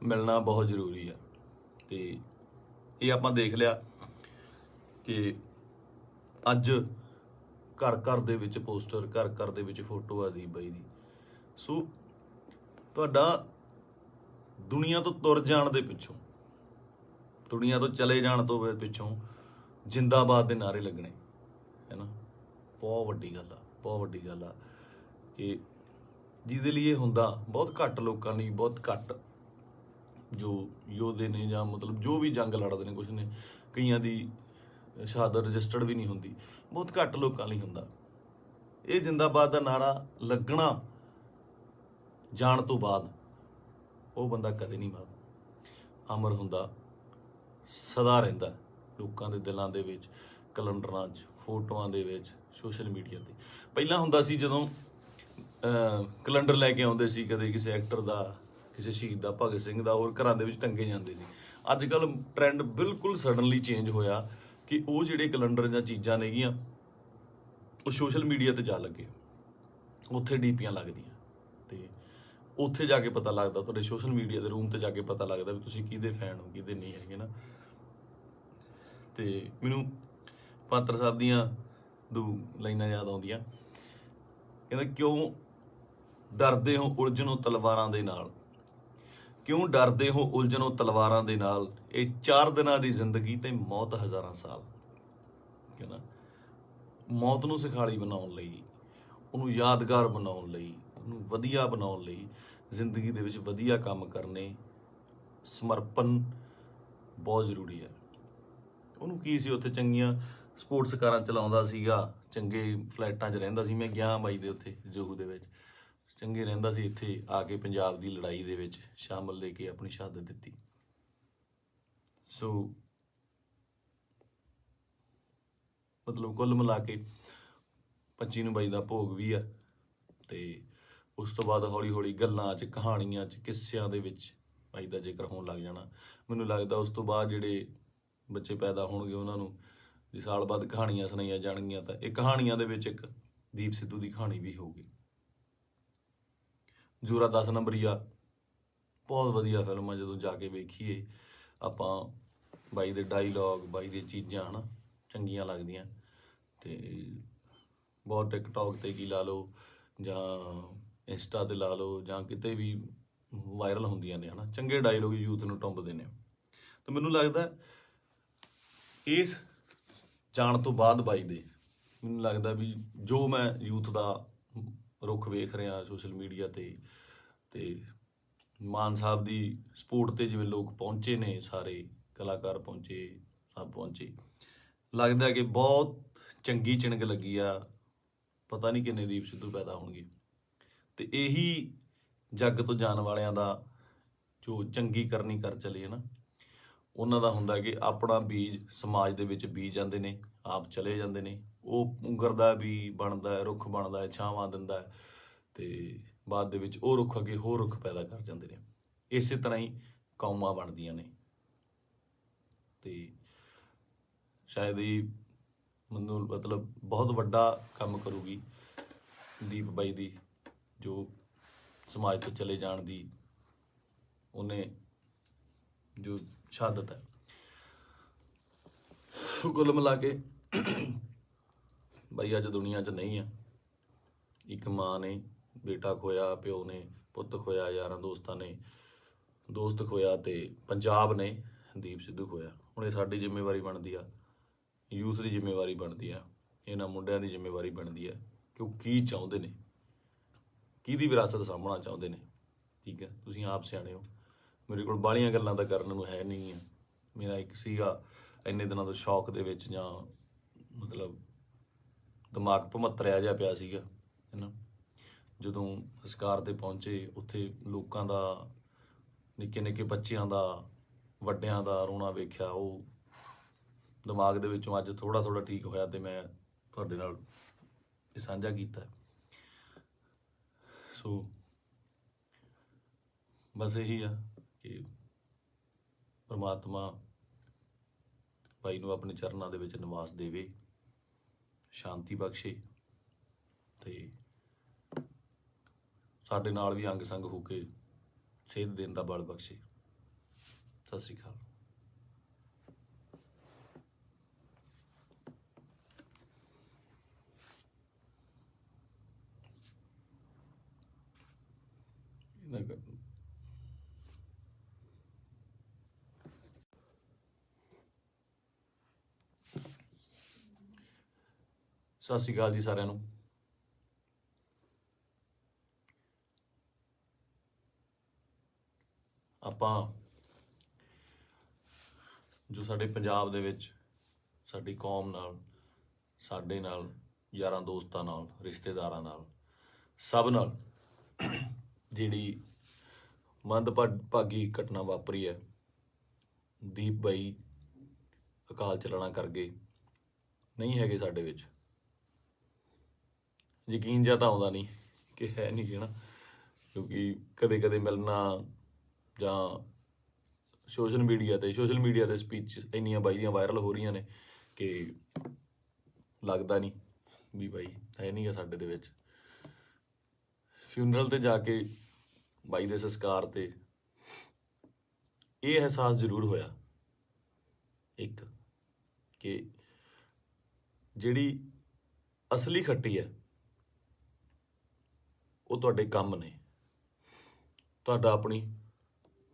[SPEAKER 1] ਮਿਲਣਾ ਬਹੁਤ ਜ਼ਰੂਰੀ ਆ। ਤੇ ਇਹ ਆਪਾਂ ਦੇਖ ਲਿਆ ਕਿ ਅੱਜ ਘਰ ਘਰ ਦੇ ਵਿੱਚ ਪੋਸਟਰ, ਘਰ ਘਰ ਦੇ ਵਿੱਚ ਫੋਟੋ ਆ ਦੀਪ ਬਾਈ ਦੀ। ਸੋ ਤੁਹਾਡਾ ਦੁਨੀਆ ਤੋਂ ਤੁਰ ਜਾਣ ਦੇ ਪਿੱਛੋਂ, ਦੁਨੀਆ ਤੋਂ ਚਲੇ ਜਾਣ ਤੋਂ ਪਿੱਛੋਂ ਜਿੰਦਾਬਾਦ ਦੇ ਨਾਅਰੇ ਲੱਗਣੇ, ਹੈ ਨਾ। ਬਹੁਤ ਵੱਡੀ ਗੱਲ ਆ, ਬਹੁਤ ਵੱਡੀ ਗੱਲ ਆ ਕਿ ਜਿਹਦੇ ਲਈ ਇਹ ਹੁੰਦਾ ਬਹੁਤ ਘੱਟ ਲੋਕਾਂ ਲਈ, ਬਹੁਤ ਘੱਟ ਜੋ ਯੋਧੇ ਨੇ ਜਾਂ ਮਤਲਬ ਜੋ ਵੀ ਜੰਗ ਲੜਦੇ ਨੇ, ਕੁਛ ਨੇ ਕਈਆਂ ਦੀ ਸ਼ਹਾਦਤ ਰਜਿਸਟਰਡ ਵੀ ਨਹੀਂ ਹੁੰਦੀ, ਬਹੁਤ ਘੱਟ ਲੋਕਾਂ ਲਈ ਹੁੰਦਾ। ਇਹ ਜਿੰਦਾਬਾਦ ਦਾ ਨਾਰਾ ਲੱਗਣਾ ਜਾਣ ਤੋਂ ਬਾਅਦ ਉਹ ਬੰਦਾ ਕਦੇ ਨਹੀਂ ਮਰਦਾ, ਅਮਰ ਹੁੰਦਾ, ਸਦਾ ਰਹਿੰਦਾ ਲੋਕਾਂ ਦੇ ਦਿਲਾਂ ਦੇ ਵਿੱਚ, ਕੈਲੰਡਰਾਂ 'ਚ, ਫੋਟੋਆਂ ਦੇ ਵਿੱਚ, ਸੋਸ਼ਲ ਮੀਡੀਆ 'ਤੇ। ਪਹਿਲਾਂ ਹੁੰਦਾ ਸੀ ਜਦੋਂ ਕੈਲੰਡਰ ਲੈ ਕੇ ਆਉਂਦੇ ਸੀ, ਕਦੇ ਕਿਸੇ ਐਕਟਰ ਦਾ, ਕਿਸੇ ਸ਼ਹੀਦ ਦਾ, ਭਗਤ ਸਿੰਘ ਦਾ, ਹੋਰ ਘਰਾਂ ਦੇ ਵਿੱਚ ਟੰਗੇ ਜਾਂਦੇ ਸੀ। ਅੱਜ ਕੱਲ੍ਹ ਟਰੈਂਡ ਬਿਲਕੁਲ ਸਡਨਲੀ ਚੇਂਜ ਹੋਇਆ ਕਿ ਉਹ ਜਿਹੜੇ ਕੈਲੰਡਰ ਜਾਂ ਚੀਜ਼ਾਂ ਨੇਗੀਆਂ ਉਹ ਸੋਸ਼ਲ ਮੀਡੀਆ 'ਤੇ ਜਾ ਲੱਗੇ, ਉੱਥੇ ਡੀਪੀਆਂ ਲੱਗਦੀਆਂ, ਅਤੇ ਉੱਥੇ ਜਾ ਕੇ ਪਤਾ ਲੱਗਦਾ, ਤੁਹਾਡੇ ਸੋਸ਼ਲ ਮੀਡੀਆ ਦੇ ਰੂਮ 'ਤੇ ਜਾ ਕੇ ਪਤਾ ਲੱਗਦਾ ਵੀ ਤੁਸੀਂ ਕਿਹਦੇ ਫੈਨ ਹੋ, ਕਿਹਦੇ ਨਹੀਂ ਹੈਗੇ ਨਾ। ਅਤੇ ਮੈਨੂੰ ਪਾਤਰ ਸਾਹਿਬ ਦੀਆਂ ਦੋ ਲਾਈਨਾਂ ਯਾਦ ਆਉਂਦੀਆਂ, ਕਹਿੰਦਾ ਕਿਉਂ ਡਰਦੇ ਹੋ ਉਲਝਣੋਂ ਤਲਵਾਰਾਂ ਦੇ ਨਾਲ, ਕਿਉਂ ਡਰਦੇ ਹੋ ਉਲਝਣੋਂ ਤਲਵਾਰਾਂ ਦੇ ਨਾਲ, ਇਹ 4 ਦਿਨਾਂ ਦੀ ਜ਼ਿੰਦਗੀ ਤੇ ਮੌਤ ਹਜ਼ਾਰਾਂ ਸਾਲ। ਕਹਿੰਦਾ ਮੌਤ ਨੂੰ ਸਿਖਾਲੀ ਬਣਾਉਣ ਲਈ, ਉਹਨੂੰ ਯਾਦਗਾਰ ਬਣਾਉਣ ਲਈ, ਉਹਨੂੰ ਵਧੀਆ ਬਣਾਉਣ ਲਈ ਜ਼ਿੰਦਗੀ ਦੇ ਵਿੱਚ ਵਧੀਆ ਕੰਮ ਕਰਨੇ, ਸਮਰਪਣ ਬਹੁਤ ਜ਼ਰੂਰੀ ਹੈ। ਉਹਨੂੰ ਕੀ ਸੀ, ਉੱਥੇ ਚੰਗੀਆਂ ਸਪੋਰਟਸ ਕਾਰਾਂ ਚਲਾਉਂਦਾ ਸੀਗਾ, ਚੰਗੇ ਫਲੈਟਾਂ 'ਚ ਰਹਿੰਦਾ ਸੀ। ਮੈਂ ਗਿਆ ਬਾਈ ਦੇ ਉੱਥੇ ਜੋਹੂ ਦੇ ਵਿੱਚ, ਚੰਗੇ ਰਹਿੰਦਾ ਸੀ। ਇੱਥੇ ਆ ਕੇ ਪੰਜਾਬ ਦੀ ਲੜਾਈ ਦੇ ਵਿੱਚ ਸ਼ਾਮਲ ਲੈ ਕੇ ਆਪਣੀ ਸ਼ਹਾਦਤ ਦਿੱਤੀ। ਸੋ ਮਤਲਬ ਕੁੱਲ ਮਿਲਾ ਕੇ 25 ਨੂੰ ਬਾਈ ਦਾ ਭੋਗ ਵੀ ਆ, ਅਤੇ ਉਸ ਤੋਂ ਬਾਅਦ ਹੌਲੀ ਹੌਲੀ ਗੱਲਾਂ 'ਚ, ਕਹਾਣੀਆਂ 'ਚ, ਕਿੱਸਿਆਂ ਦੇ ਵਿੱਚ ਬਾਈ ਦਾ ਜ਼ਿਕਰ ਹੋਣ ਲੱਗ ਜਾਣਾ। ਮੈਨੂੰ ਲੱਗਦਾ ਉਸ ਤੋਂ ਬਾਅਦ ਜਿਹੜੇ ਬੱਚੇ ਪੈਦਾ ਹੋਣਗੇ ਉਹਨਾਂ ਨੂੰ ਜੇ ਸਾਲ ਬਾਅਦ ਕਹਾਣੀਆਂ ਸੁਣਾਈਆਂ ਜਾਣਗੀਆਂ, ਤਾਂ ਇਹ ਕਹਾਣੀਆਂ ਦੇ ਵਿੱਚ ਇੱਕ ਦੀਪ ਸਿੱਧੂ ਦੀ ਕਹਾਣੀ ਵੀ ਹੋਊਗੀ। ਜ਼ੋਰਾ 10 ਨੰਬਰੀਆ ਬਹੁਤ ਵਧੀਆ ਫਿਲਮ ਆ, ਜਦੋਂ ਜਾ ਕੇ ਵੇਖੀਏ ਆਪਾਂ, ਬਾਈ ਦੇ ਡਾਇਲੋਗ, ਬਾਈ ਦੀਆਂ ਚੀਜ਼ਾਂ ਹੈ ਨਾ ਚੰਗੀਆਂ ਲੱਗਦੀਆਂ। ਅਤੇ ਬਹੁਤ ਟਿਕਟੋਕ 'ਤੇ ਕੀ ਲਾ ਲਓ ਜਾਂ ਇੰਸਟਾ 'ਤੇ ਲਾ ਲਓ ਜਾਂ ਕਿਤੇ ਵੀ ਵਾਇਰਲ ਹੁੰਦੀਆਂ ਨੇ, ਹੈ ਨਾ, ਚੰਗੇ ਡਾਇਲੋਗ ਯੂਥ ਨੂੰ ਟੁੰਬਦੇ ਨੇ। ਤਾਂ ਮੈਨੂੰ ਲੱਗਦਾ ਇਸ ਜਾਣ ਤੋਂ ਬਾਅਦ ਬਾਈ ਦੇ, ਮੈਨੂੰ ਲੱਗਦਾ ਵੀ ਜੋ ਮੈਂ ਯੂਥ ਦਾ ਰੁੱਖ ਵੇਖ ਰਿਹਾ ਸੋਸ਼ਲ ਮੀਡੀਆ 'ਤੇ, ਅਤੇ ਮਾਨ ਸਾਹਿਬ ਦੀ ਸਪੋਰਟ 'ਤੇ ਜਿਵੇਂ ਲੋਕ ਪਹੁੰਚੇ ਨੇ, ਸਾਰੇ ਕਲਾਕਾਰ ਪਹੁੰਚੇ, ਸਭ ਪਹੁੰਚੇ, ਲੱਗਦਾ ਕਿ ਬਹੁਤ ਚੰਗੀ ਚਿਣਗ ਲੱਗੀ ਆ। ਪਤਾ ਨਹੀਂ ਕਿੰਨੇ ਦੀਪ ਸਿੱਧੂ ਪੈਦਾ ਹੋਣਗੇ। ਅਤੇ ਇਹੀ ਜੱਗ ਤੋਂ ਜਾਣ ਵਾਲਿਆਂ ਦਾ ਜੋ ਚੰਗੀ ਕਰਨੀ ਕਰ ਚਲੇ ਹੈ ਨਾ, ਉਹਨਾਂ ਦਾ ਹੁੰਦਾ ਕਿ ਆਪਣਾ ਬੀਜ ਸਮਾਜ ਦੇ ਵਿੱਚ ਬੀਜ ਜਾਂਦੇ ਨੇ, ਆਪ ਚਲੇ ਜਾਂਦੇ ਨੇ, ਉਹ ਪੁੰਗਰਦਾ ਵੀ ਬਣਦਾ, ਰੁੱਖ ਬਣਦਾ ਹੈ, ਛਾਵਾਂ ਦਿੰਦਾ ਹੈ, ਅਤੇ ਬਾਅਦ ਦੇ ਵਿੱਚ ਉਹ ਰੁੱਖ ਅੱਗੇ ਹੋਰ ਰੁੱਖ ਪੈਦਾ ਕਰ ਜਾਂਦੇ ਨੇ। ਇਸੇ ਤਰ੍ਹਾਂ ਹੀ ਕੌਮਾਂ ਬਣਦੀਆਂ ਨੇ। ਅਤੇ ਸ਼ਾਇਦ ਇਹ ਮੈਨੂੰ ਮਤਲਬ ਬਹੁਤ ਵੱਡਾ ਕੰਮ ਕਰੂਗੀ ਦੀਪ ਬਾਈ ਦੀ, ਜੋ ਸਮਾਜ ਤੋਂ ਚਲੇ ਜਾਣ ਦੀ ਉਹਨੇ ਜੋ ਸ਼ਹਾਦਤ ਹੈ। ਕੁੱਲ ਮਿਲਾ ਕੇ ਬਾਈ ਅੱਜ ਦੁਨੀਆ 'ਚ ਨਹੀਂ ਆ। ਇੱਕ ਮਾਂ ਨੇ ਬੇਟਾ ਖੋਇਆ, ਪਿਓ ਨੇ ਪੁੱਤ ਖੋਇਆ, ਯਾਰਾਂ ਦੋਸਤਾਂ ਨੇ ਦੋਸਤ ਖੋਇਆ, ਅਤੇ ਪੰਜਾਬ ਨੇ ਦੀਪ ਸਿੱਧੂ ਖੋਇਆ। ਹੁਣ ਇਹ ਸਾਡੀ ਜ਼ਿੰਮੇਵਾਰੀ ਬਣਦੀ ਆ, ਯੂਥ ਦੀ ਜ਼ਿੰਮੇਵਾਰੀ ਬਣਦੀ ਆ, ਇਹਨਾਂ ਮੁੰਡਿਆਂ ਦੀ ਜ਼ਿੰਮੇਵਾਰੀ ਬਣਦੀ ਆ ਕਿ ਉਹ ਕੀ ਚਾਹੁੰਦੇ ਨੇ, ਕਿਹਦੀ ਵਿਰਾਸਤ ਸਾਂਭਣਾ ਚਾਹੁੰਦੇ ਨੇ। ਠੀਕ ਹੈ, ਤੁਸੀਂ ਆਪ ਸਿਆਣੇ ਹੋ। ਮੇਰੇ ਕੋਲ ਬਾਹਲੀਆਂ ਗੱਲਾਂ ਤਾਂ ਕਰਨ ਨੂੰ ਹੈ ਨਹੀਂ ਆ। ਮੇਰਾ ਇੱਕ ਸੀਗਾ ਇੰਨੇ ਦਿਨਾਂ ਤੋਂ ਸ਼ੌਕ ਦੇ ਵਿੱਚ, ਜਾਂ ਮਤਲਬ ਦਿਮਾਗ ਭਮੱਤਰਿਆ ਜਿਹਾ ਪਿਆ ਸੀਗਾ, ਹੈ ਨਾ। ਜਦੋਂ ਸੰਸਕਾਰ 'ਤੇ ਪਹੁੰਚੇ, ਉੱਥੇ ਲੋਕਾਂ ਦਾ, ਨਿੱਕੇ ਨਿੱਕੇ ਬੱਚਿਆਂ ਦਾ, ਵੱਡਿਆਂ ਦਾ ਰੋਣਾ ਵੇਖਿਆ, ਉਹ ਦਿਮਾਗ ਦੇ ਵਿੱਚੋਂ ਅੱਜ ਥੋੜ੍ਹਾ ਥੋੜ੍ਹਾ ਠੀਕ ਹੋਇਆ, ਅਤੇ ਮੈਂ ਤੁਹਾਡੇ ਨਾਲ ਇਹ ਸਾਂਝਾ ਕੀਤਾ। ਸੋ ਬਸ ਇਹੀ ਆ ਕਿ ਪਰਮਾਤਮਾ ਬਾਈ ਨੂੰ ਆਪਣੇ ਚਰਨਾਂ ਦੇ ਵਿੱਚ ਨਿਵਾਸ ਦੇਵੇ, ਸ਼ਾਂਤੀ ਬਖਸ਼ੇ, ਅਤੇ ਸਾਡੇ ਨਾਲ ਵੀ ਅੰਗ ਸੰਗ ਹੋ ਕੇ ਸੇਧ ਦੇਣ ਦਾ ਬਲ ਬਖਸ਼ੇ। ਸਤਿ ਸ਼੍ਰੀ ਅਕਾਲ। ਸਤਿ ਸ਼੍ਰੀ ਅਕਾਲ ਜੀ ਸਾਰਿਆਂ ਨੂੰ। ਆਪਾਂ ਸਾਡੇ ਪੰਜਾਬ ਦੇ ਵਿੱਚ ਸਾਡੀ ਕੌਮ ਨਾਲ, ਸਾਡੇ ਨਾਲ, ਯਾਰਾਂ ਦੋਸਤਾਂ ਨਾਲ, ਰਿਸ਼ਤੇਦਾਰਾਂ ਨਾਲ, ਸਭ ਨਾਲ ਜਿਹੜੀ ਮੰਦਭਾਗੀ ਘਟਨਾ ਵਾਪਰੀ ਹੈ, ਦੀਪ ਬਾਈ ਅਕਾਲ ਚਲਾਣਾ ਕਰ ਗਏ, ਨਹੀਂ ਹੈਗੇ ਸਾਡੇ ਵਿੱਚ। ਯਕੀਨ ਜਿਹਾ ਤਾਂ ਆਉਂਦਾ ਨਹੀਂ ਕਿ ਹੈ ਨਹੀਂ ਗੇ ਨਾ, ਕਿਉਂਕਿ ਕਦੇ ਕਦੇ ਮਿਲਣਾ ਜਾਂ ਸੋਸ਼ਲ ਮੀਡੀਆ ਤੇ ਸਪੀਚ ਇੰਨੀਆਂ ਬਾਈ ਦੀਆਂ ਵਾਇਰਲ ਹੋ ਰਹੀਆਂ ਨੇ ਕਿ ਲੱਗਦਾ ਨਹੀਂ ਵੀ ਬਾਈ ਹੈ ਨਹੀਂ ਗਾ ਸਾਡੇ ਦੇ ਵਿੱਚ। ਫਿਊਨਰਲ ਤੇ ਜਾ ਕੇ ਬਾਈ ਦੇ ਸੰਸਕਾਰ ਤੇ ਇਹ ਅਹਿਸਾਸ ਜ਼ਰੂਰ ਹੋਇਆ ਇੱਕ, ਕਿ ਜਿਹੜੀ ਅਸਲੀ ਖੱਟੀ ਹੈ ਉਹ ਤੁਹਾਡੇ ਕੰਮ ਨੇ। ਤੁਹਾਡਾ ਆਪਣੀ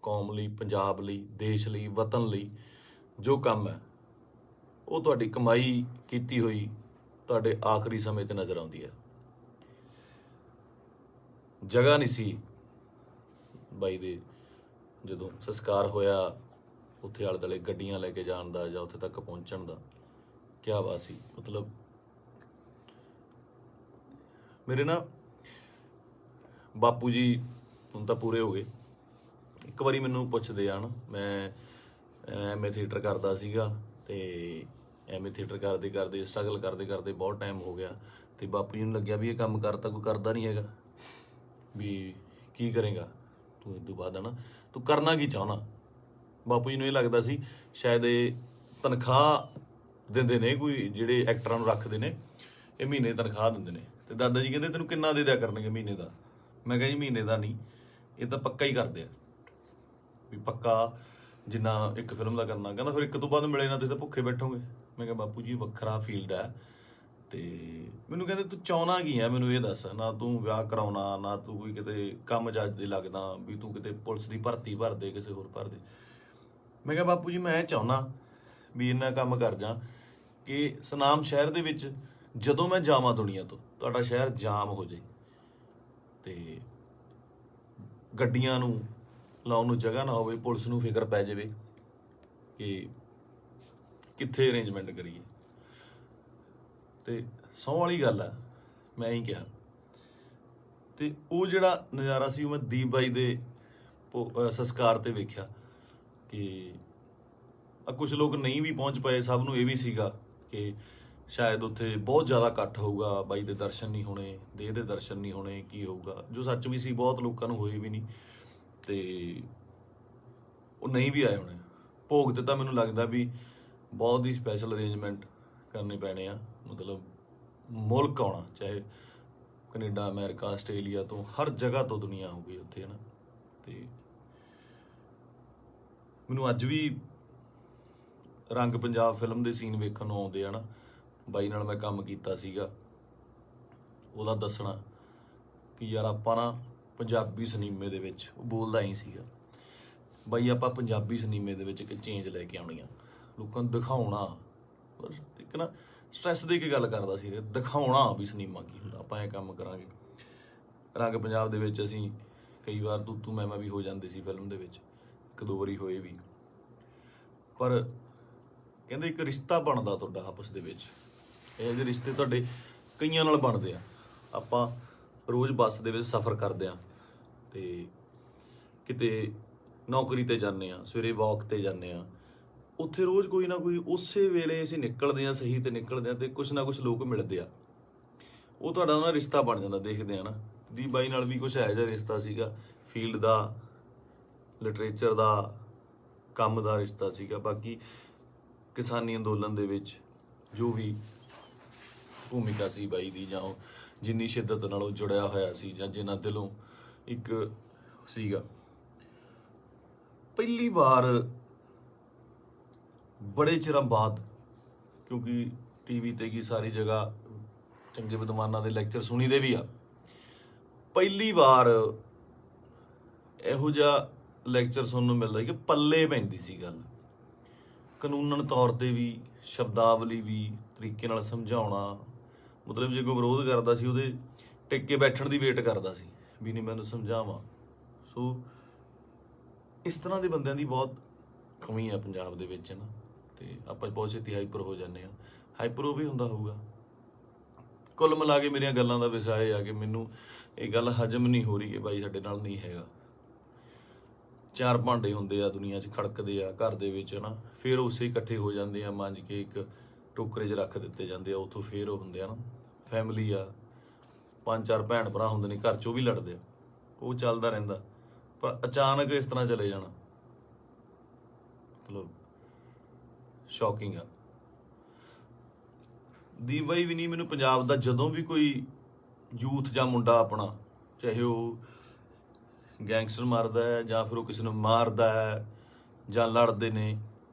[SPEAKER 1] ਕੌਮ ਲਈ, ਪੰਜਾਬ ਲਈ, ਦੇਸ਼ ਲਈ, ਵਤਨ ਲਈ ਜੋ ਕੰਮ ਹੈ ਉਹ ਤੁਹਾਡੀ ਕਮਾਈ ਕੀਤੀ ਹੋਈ ਤੁਹਾਡੇ ਆਖਰੀ ਸਮੇਂ ਤੇ ਨਜ਼ਰ ਆਉਂਦੀ ਹੈ। ਜਗ੍ਹਾ ਨਹੀਂ ਸੀ ਬਾਈ ਦੇ ਜਦੋਂ ਸੰਸਕਾਰ ਹੋਇਆ, ਉੱਥੇ ਆਲੇ ਦੁਆਲੇ ਗੱਡੀਆਂ ਲੈ ਕੇ ਜਾਣ ਦਾ ਜਾਂ ਉੱਥੇ ਤੱਕ ਪਹੁੰਚਣ ਦਾ। ਕਿਆ ਬਾਤ ਸੀ। ਮਤਲਬ ਮੇਰੇ ਨਾ ਬਾਪੂ ਜੀ ਹੁਣ ਤਾਂ ਪੂਰੇ ਹੋ ਗਏ। ਇੱਕ ਵਾਰੀ ਮੈਨੂੰ ਪੁੱਛਦੇ ਆ ਨਾ, ਮੈਂ ਐਮਏ ਥੀਏਟਰ ਕਰਦਾ ਸੀਗਾ ਤੇ ਐਮਏ ਥੀਏਟਰ ਕਰਦੇ ਕਰਦੇ ਸਟਰਗਲ ਕਰਦੇ ਕਰਦੇ ਬਹੁਤ ਟਾਈਮ ਹੋ ਗਿਆ ਤੇ ਬਾਪੂ ਜੀ ਨੂੰ ਲੱਗਿਆ ਵੀ ਇਹ ਕੰਮ ਕਰਤਾ ਕੋਈ ਕਰਦਾ ਨਹੀਂ ਹੈਗਾ, ਵੀ ਕੀ ਕਰੇਗਾ ਤੂੰ ਇਸ ਤੋਂ ਬਾਅਦ, ਹੈ ਨਾ ਤੂੰ ਕਰਨਾ ਕੀ ਚਾਹੁੰਦਾ। ਬਾਪੂ ਜੀ ਨੂੰ ਇਹ ਲੱਗਦਾ ਸੀ ਸ਼ਾਇਦ ਇਹ ਤਨਖਾਹ ਦਿੰਦੇ ਨੇ, ਕੋਈ ਜਿਹੜੇ ਐਕਟਰਾਂ ਨੂੰ ਰੱਖਦੇ ਨੇ ਇਹ ਮਹੀਨੇ ਤਨਖਾਹ ਦਿੰਦੇ ਨੇ। ਤੇ ਦਾਦਾ ਜੀ ਕਹਿੰਦੇ ਤੈਨੂੰ ਕਿੰਨਾ ਦੇ ਦਿਆ ਕਰਨਗੇ ਮਹੀਨੇ ਦਾ। ਮੈਂ ਕਿਹਾ ਜੀ ਮਹੀਨੇ ਦਾ ਨਹੀਂ, ਇਹ ਤਾਂ ਪੱਕਾ ਹੀ ਕਰਦੇ ਆ, ਵੀ ਪੱਕਾ ਜਿੰਨਾ ਇੱਕ ਫਿਲਮ ਦਾ ਕਰਨਾ। ਕਹਿੰਦਾ ਫਿਰ ਇੱਕ ਤੋਂ ਬਾਅਦ ਮਿਲੇ ਨਾ ਤੁਸੀਂ ਤਾਂ ਭੁੱਖੇ ਬੈਠੋਗੇ। ਮੈਂ ਕਿਹਾ ਬਾਪੂ ਜੀ ਵੱਖਰਾ ਫੀਲਡ ਹੈ। ਤੇ ਮੈਨੂੰ ਕਹਿੰਦੇ ਤੂੰ ਚਾਹੁੰਦਾ ਕੀ ਹੈ, ਮੈਨੂੰ ਇਹ ਦੱਸ। ਨਾ ਤੂੰ ਵਿਆਹ ਕਰਾਉਣਾ, ਨਾ ਤੂੰ ਕੋਈ ਕਿਤੇ ਕੰਮ ਜੱਜ ਦੇ ਲੱਗਦਾ ਵੀ ਤੂੰ ਕਿਤੇ ਪੁਲਿਸ ਦੀ ਭਰਤੀ ਭਰ ਦੇ, ਕਿਸੇ ਹੋਰ ਭਰ ਦੇ। ਮੈਂ ਕਿਹਾ ਬਾਪੂ ਜੀ ਮੈਂ ਚਾਹੁੰਦਾ ਵੀ ਇੰਨਾ ਕੰਮ ਕਰ ਜਾ ਕਿ ਸੁਨਾਮ ਸ਼ਹਿਰ ਦੇ ਵਿੱਚ ਜਦੋਂ ਮੈਂ ਜਾਵਾਂ ਦੁਨੀਆ ਤੋਂ, ਤੁਹਾਡਾ ਸ਼ਹਿਰ ਜਾਮ ਹੋ ਜਾਏ ਤੇ ਗੱਡੀਆਂ ਨੂੰ ਲਾਉਣ ਨੂੰ ਜਗ੍ਹਾ ਨਾ ਹੋਵੇ, ਪੁਲਿਸ ਨੂੰ ਫਿਕਰ ਪੈ ਜਾਵੇ ਕਿ ਕਿੱਥੇ ਅਰੇਂਜਮੈਂਟ ਕਰੀਏ। ਤੇ ਸਹੁੰ ਵਾਲੀ ਗੱਲ ਆ, ਮੈਂ ਹੀ ਕਿਹਾ। ਤੇ ਉਹ ਜਿਹੜਾ ਨਜ਼ਾਰਾ ਸੀ ਉਹ ਮੈਂ ਦੀਪ ਬਾਈ ਦੇ ਸੰਸਕਾਰ ਤੇ ਵੇਖਿਆ ਕਿ ਕੁਝ ਲੋਕ ਨਹੀਂ ਵੀ ਪਹੁੰਚ ਪਏ। ਸਭ ਨੂੰ ਇਹ ਵੀ ਸੀਗਾ ਕਿ ਸ਼ਾਇਦ ਉੱਥੇ ਬਹੁਤ ਜ਼ਿਆਦਾ ਇਕੱਠ ਹੋਊਗਾ, ਬਾਈ ਦੇ ਦਰਸ਼ਨ ਨਹੀਂ ਹੋਣੇ, ਦੇਹ ਦੇ ਦਰਸ਼ਨ ਨਹੀਂ ਹੋਣੇ, ਕੀ ਹੋਊਗਾ, ਜੋ ਸੱਚ ਵੀ ਸੀ। ਬਹੁਤ ਲੋਕਾਂ ਨੂੰ ਹੋਏ ਵੀ ਨਹੀਂ ਤੇ ਉਹ ਨਹੀਂ ਵੀ ਆਏ ਹੋਣੇ। ਭੋਗ ਤੇ ਤਾਂ ਮੈਨੂੰ ਲੱਗਦਾ ਵੀ ਬਹੁਤ ਹੀ ਸਪੈਸ਼ਲ ਅਰੇਂਜਮੈਂਟ ਕਰਨੇ ਪੈਣੇ ਆ। ਮਤਲਬ ਮੁਲਕ ਆਉਣਾ, ਚਾਹੇ ਕੈਨੇਡਾ, ਅਮਰੀਕਾ, ਆਸਟ੍ਰੇਲੀਆ ਤੋਂ, ਹਰ ਜਗ੍ਹਾ ਤੋਂ ਦੁਨੀਆ ਹੋ ਗਈ ਉੱਥੇ, ਹੈ ਨਾ। ਤੇ ਮੈਨੂੰ ਅੱਜ ਵੀ ਰੰਗ ਪੰਜਾਬ ਫਿਲਮ ਦੇ ਸੀਨ ਵੇਖਣ ਨੂੰ ਆਉਂਦੇ ਆ ਨਾ। ਬਾਈ ਨਾਲ ਮੈਂ ਕੰਮ ਕੀਤਾ ਸੀਗਾ, ਉਹਦਾ ਦੱਸਣਾ ਕਿ ਯਾਰ ਆਪਾਂ ਨਾ ਪੰਜਾਬੀ ਸਿਨੇਮੇ ਦੇ ਵਿੱਚ, ਉਹ ਬੋਲਦਾ ਹੀ ਸੀਗਾ ਬਾਈ, ਆਪਾਂ ਪੰਜਾਬੀ ਸਿਨੇਮੇ ਦੇ ਵਿੱਚ ਇੱਕ ਚੇਂਜ ਲੈ ਕੇ ਆਉਣੀ ਆ, ਲੋਕਾਂ ਨੂੰ ਦਿਖਾਉਣਾ। ਇੱਕ ਨਾ ਸਟ੍ਰੈਸ ਦੇ ਕੇ ਗੱਲ ਕਰਦਾ ਸੀ, ਦਿਖਾਉਣਾ ਵੀ ਸਿਨੇਮਾ ਕੀ ਹੁੰਦਾ, ਆਪਾਂ ਇਹ ਕੰਮ ਕਰਾਂਗੇ। ਰੰਗ ਪੰਜਾਬ ਦੇ ਵਿੱਚ ਅਸੀਂ ਕਈ ਵਾਰ ਤੂੰ ਮੈਂ ਵੀ ਹੋ ਜਾਂਦੇ ਸੀ ਫਿਲਮ ਦੇ ਵਿੱਚ, ਇੱਕ ਦੋ ਵਾਰੀ ਹੋਏ ਵੀ। ਪਰ ਕਹਿੰਦੇ ਇੱਕ ਰਿਸ਼ਤਾ ਬਣਦਾ ਤੁਹਾਡਾ ਆਪਸ ਦੇ ਵਿੱਚ। ਇਹ ਜਿਹੇ ਰਿਸ਼ਤੇ ਤੁਹਾਡੇ ਕਈਆਂ ਨਾਲ ਬਣਦੇ ਆ। ਆਪਾਂ ਰੋਜ਼ ਬੱਸ ਦੇ ਵਿੱਚ ਸਫ਼ਰ ਕਰਦੇ ਆ ਤੇ ਕਿਤੇ ਨੌਕਰੀ ਤੇ ਜਾਂਦੇ ਆ, ਸਵੇਰੇ ਵਾਕ ਤੇ ਜਾਂਦੇ ਆ, ਉੱਥੇ ਰੋਜ਼ ਕੋਈ ਨਾ ਕੋਈ ਉਸੇ ਵੇਲੇ ਅਸੀਂ ਨਿਕਲਦੇ ਆ, ਸਹੀ ਤੇ ਨਿਕਲਦੇ ਆ ਤੇ ਕੁਛ ਨਾ ਕੁਛ ਲੋਕ ਮਿਲਦੇ ਆ, ਉਹ ਤੁਹਾਡਾ ਉਹਨਾਂ ਰਿਸ਼ਤਾ ਬਣ ਜਾਂਦਾ। ਦੇਖਦੇ ਆ ਨਾ, ਦੀਪ ਬਾਈ ਨਾਲ ਵੀ ਕੁਛ ਇਹੋ ਜਿਹਾ ਰਿਸ਼ਤਾ ਸੀਗਾ, ਫੀਲਡ ਦਾ, ਲਿਟਰੇਚਰ ਦਾ, ਕੰਮ ਦਾ ਰਿਸ਼ਤਾ ਸੀਗਾ। ਬਾਕੀ ਕਿਸਾਨੀ ਅੰਦੋਲਨ ਦੇ ਵਿੱਚ ਜੋ ਵੀ ਭੂਮਿਕਾ ਸੀ ਬਾਈ ਦੀ, ਜਾਂ ਉਹ ਜਿੰਨੀ ਸ਼ਿੱਦਤ ਨਾਲ ਉਹ ਜੁੜਿਆ ਹੋਇਆ ਸੀ, ਜਾਂ ਜਿੰਨਾ ਦਿਲੋਂ ਇੱਕ ਸੀਗਾ। ਪਹਿਲੀ ਵਾਰ ਬੜੇ ਚਿਰਾਂ ਬਾਅਦ, ਕਿਉਂਕਿ ਟੀਵੀ ਤੇ ਕੀ ਸਾਰੀ ਜਗ੍ਹਾ ਚੰਗੇ ਵਿਦਵਾਨਾਂ ਦੇ ਲੈਕਚਰ ਸੁਣੀ ਦੇ ਵੀ ਆ, ਪਹਿਲੀ ਵਾਰ ਇਹੋ ਜਿਹਾ ਲੈਕਚਰ ਸੁਣਨ ਨੂੰ ਮਿਲਦਾ ਕਿ ਪੱਲੇ ਪੈਂਦੀ ਸੀ ਗੱਲ, ਕਾਨੂੰਨਨ ਤੌਰ ਤੇ ਵੀ, ਸ਼ਬਦਾਵਲੀ ਵੀ, ਤਰੀਕੇ ਨਾਲ ਸਮਝਾਉਣਾ। ਮਤਲਬ ਜੇ ਕੋਈ ਵਿਰੋਧ ਕਰਦਾ ਸੀ ਉਹਦੇ ਟਿਕ ਕੇ ਬੈਠਣ ਦੀ ਵੇਟ ਕਰਦਾ ਸੀ ਵੀ ਨਹੀਂ ਮੈਨੂੰ ਸਮਝਾਵਾਂ। ਸੋ ਇਸ ਤਰ੍ਹਾਂ ਦੇ ਬੰਦਿਆਂ ਦੀ ਬਹੁਤ ਕਮੀ ਆ ਪੰਜਾਬ ਦੇ ਵਿੱਚ, ਨਾ। ਤੇ ਆਪਾਂ ਬਹੁਤ ਛੇਤੀ ਹਾਈਪਰ ਹੋ ਜਾਂਦੇ ਹਾਂ। ਹਾਈਪਰ ਉਹ ਵੀ ਹੁੰਦਾ ਹੋਊਗਾ। ਕੁੱਲ ਮਿਲਾ ਕੇ ਮੇਰੀਆਂ ਗੱਲਾਂ ਦਾ ਵਿਸ਼ਾ ਇਹ ਆ ਕਿ ਮੈਨੂੰ ਇਹ ਗੱਲ ਹਜਮ ਨਹੀਂ ਹੋ ਰਹੀ ਕਿ ਬਾਈ ਸਾਡੇ ਨਾਲ ਨਹੀਂ ਹੈਗਾ। 4 ਭਾਂਡੇ ਹੁੰਦੇ ਆ ਦੁਨੀਆ 'ਚ, ਖੜਕਦੇ ਆ ਘਰ ਦੇ ਵਿੱਚ ਨਾ, ਫਿਰ ਉਸੇ ਇਕੱਠੇ ਹੋ ਜਾਂਦੇ ਆ, ਮਾਂਜ ਕੇ ਇੱਕ ਟੋਕਰੇ 'ਚ ਰੱਖ ਦਿੱਤੇ ਜਾਂਦੇ ਆ, ਉੱਥੋਂ ਫਿਰ ਉਹ ਹੁੰਦੇ ਆ ਨਾ ਫੈਮਿਲੀ ਆ, 5-4 ਭੈਣ ਭਰਾ ਹੁੰਦੇ ਨੇ ਘਰ 'ਚ, ਉਹ ਵੀ ਲੜਦੇ ਆ, ਉਹ ਚੱਲਦਾ ਰਹਿੰਦਾ। ਪਰ ਅਚਾਨਕ ਇਸ ਤਰ੍ਹਾਂ ਚਲੇ ਜਾਣਾ ਮਤਲਬ ਸ਼ੌਕਿੰਗ ਆ। ਦੀਪ ਬਾਈ ਵੀ ਨਹੀਂ, ਮੈਨੂੰ ਪੰਜਾਬ ਦਾ ਜਦੋਂ ਵੀ ਕੋਈ ਯੂਥ ਜਾਂ ਮੁੰਡਾ ਆਪਣਾ, ਚਾਹੇ ਉਹ ਗੈਂਗਸਟਰ ਮਾਰਦਾ ਹੈ ਜਾਂ ਫਿਰ ਉਹ ਕਿਸੇ ਨੂੰ ਮਾਰਦਾ ਹੈ ਜਾਂ ਲੜਦੇ ਨੇ,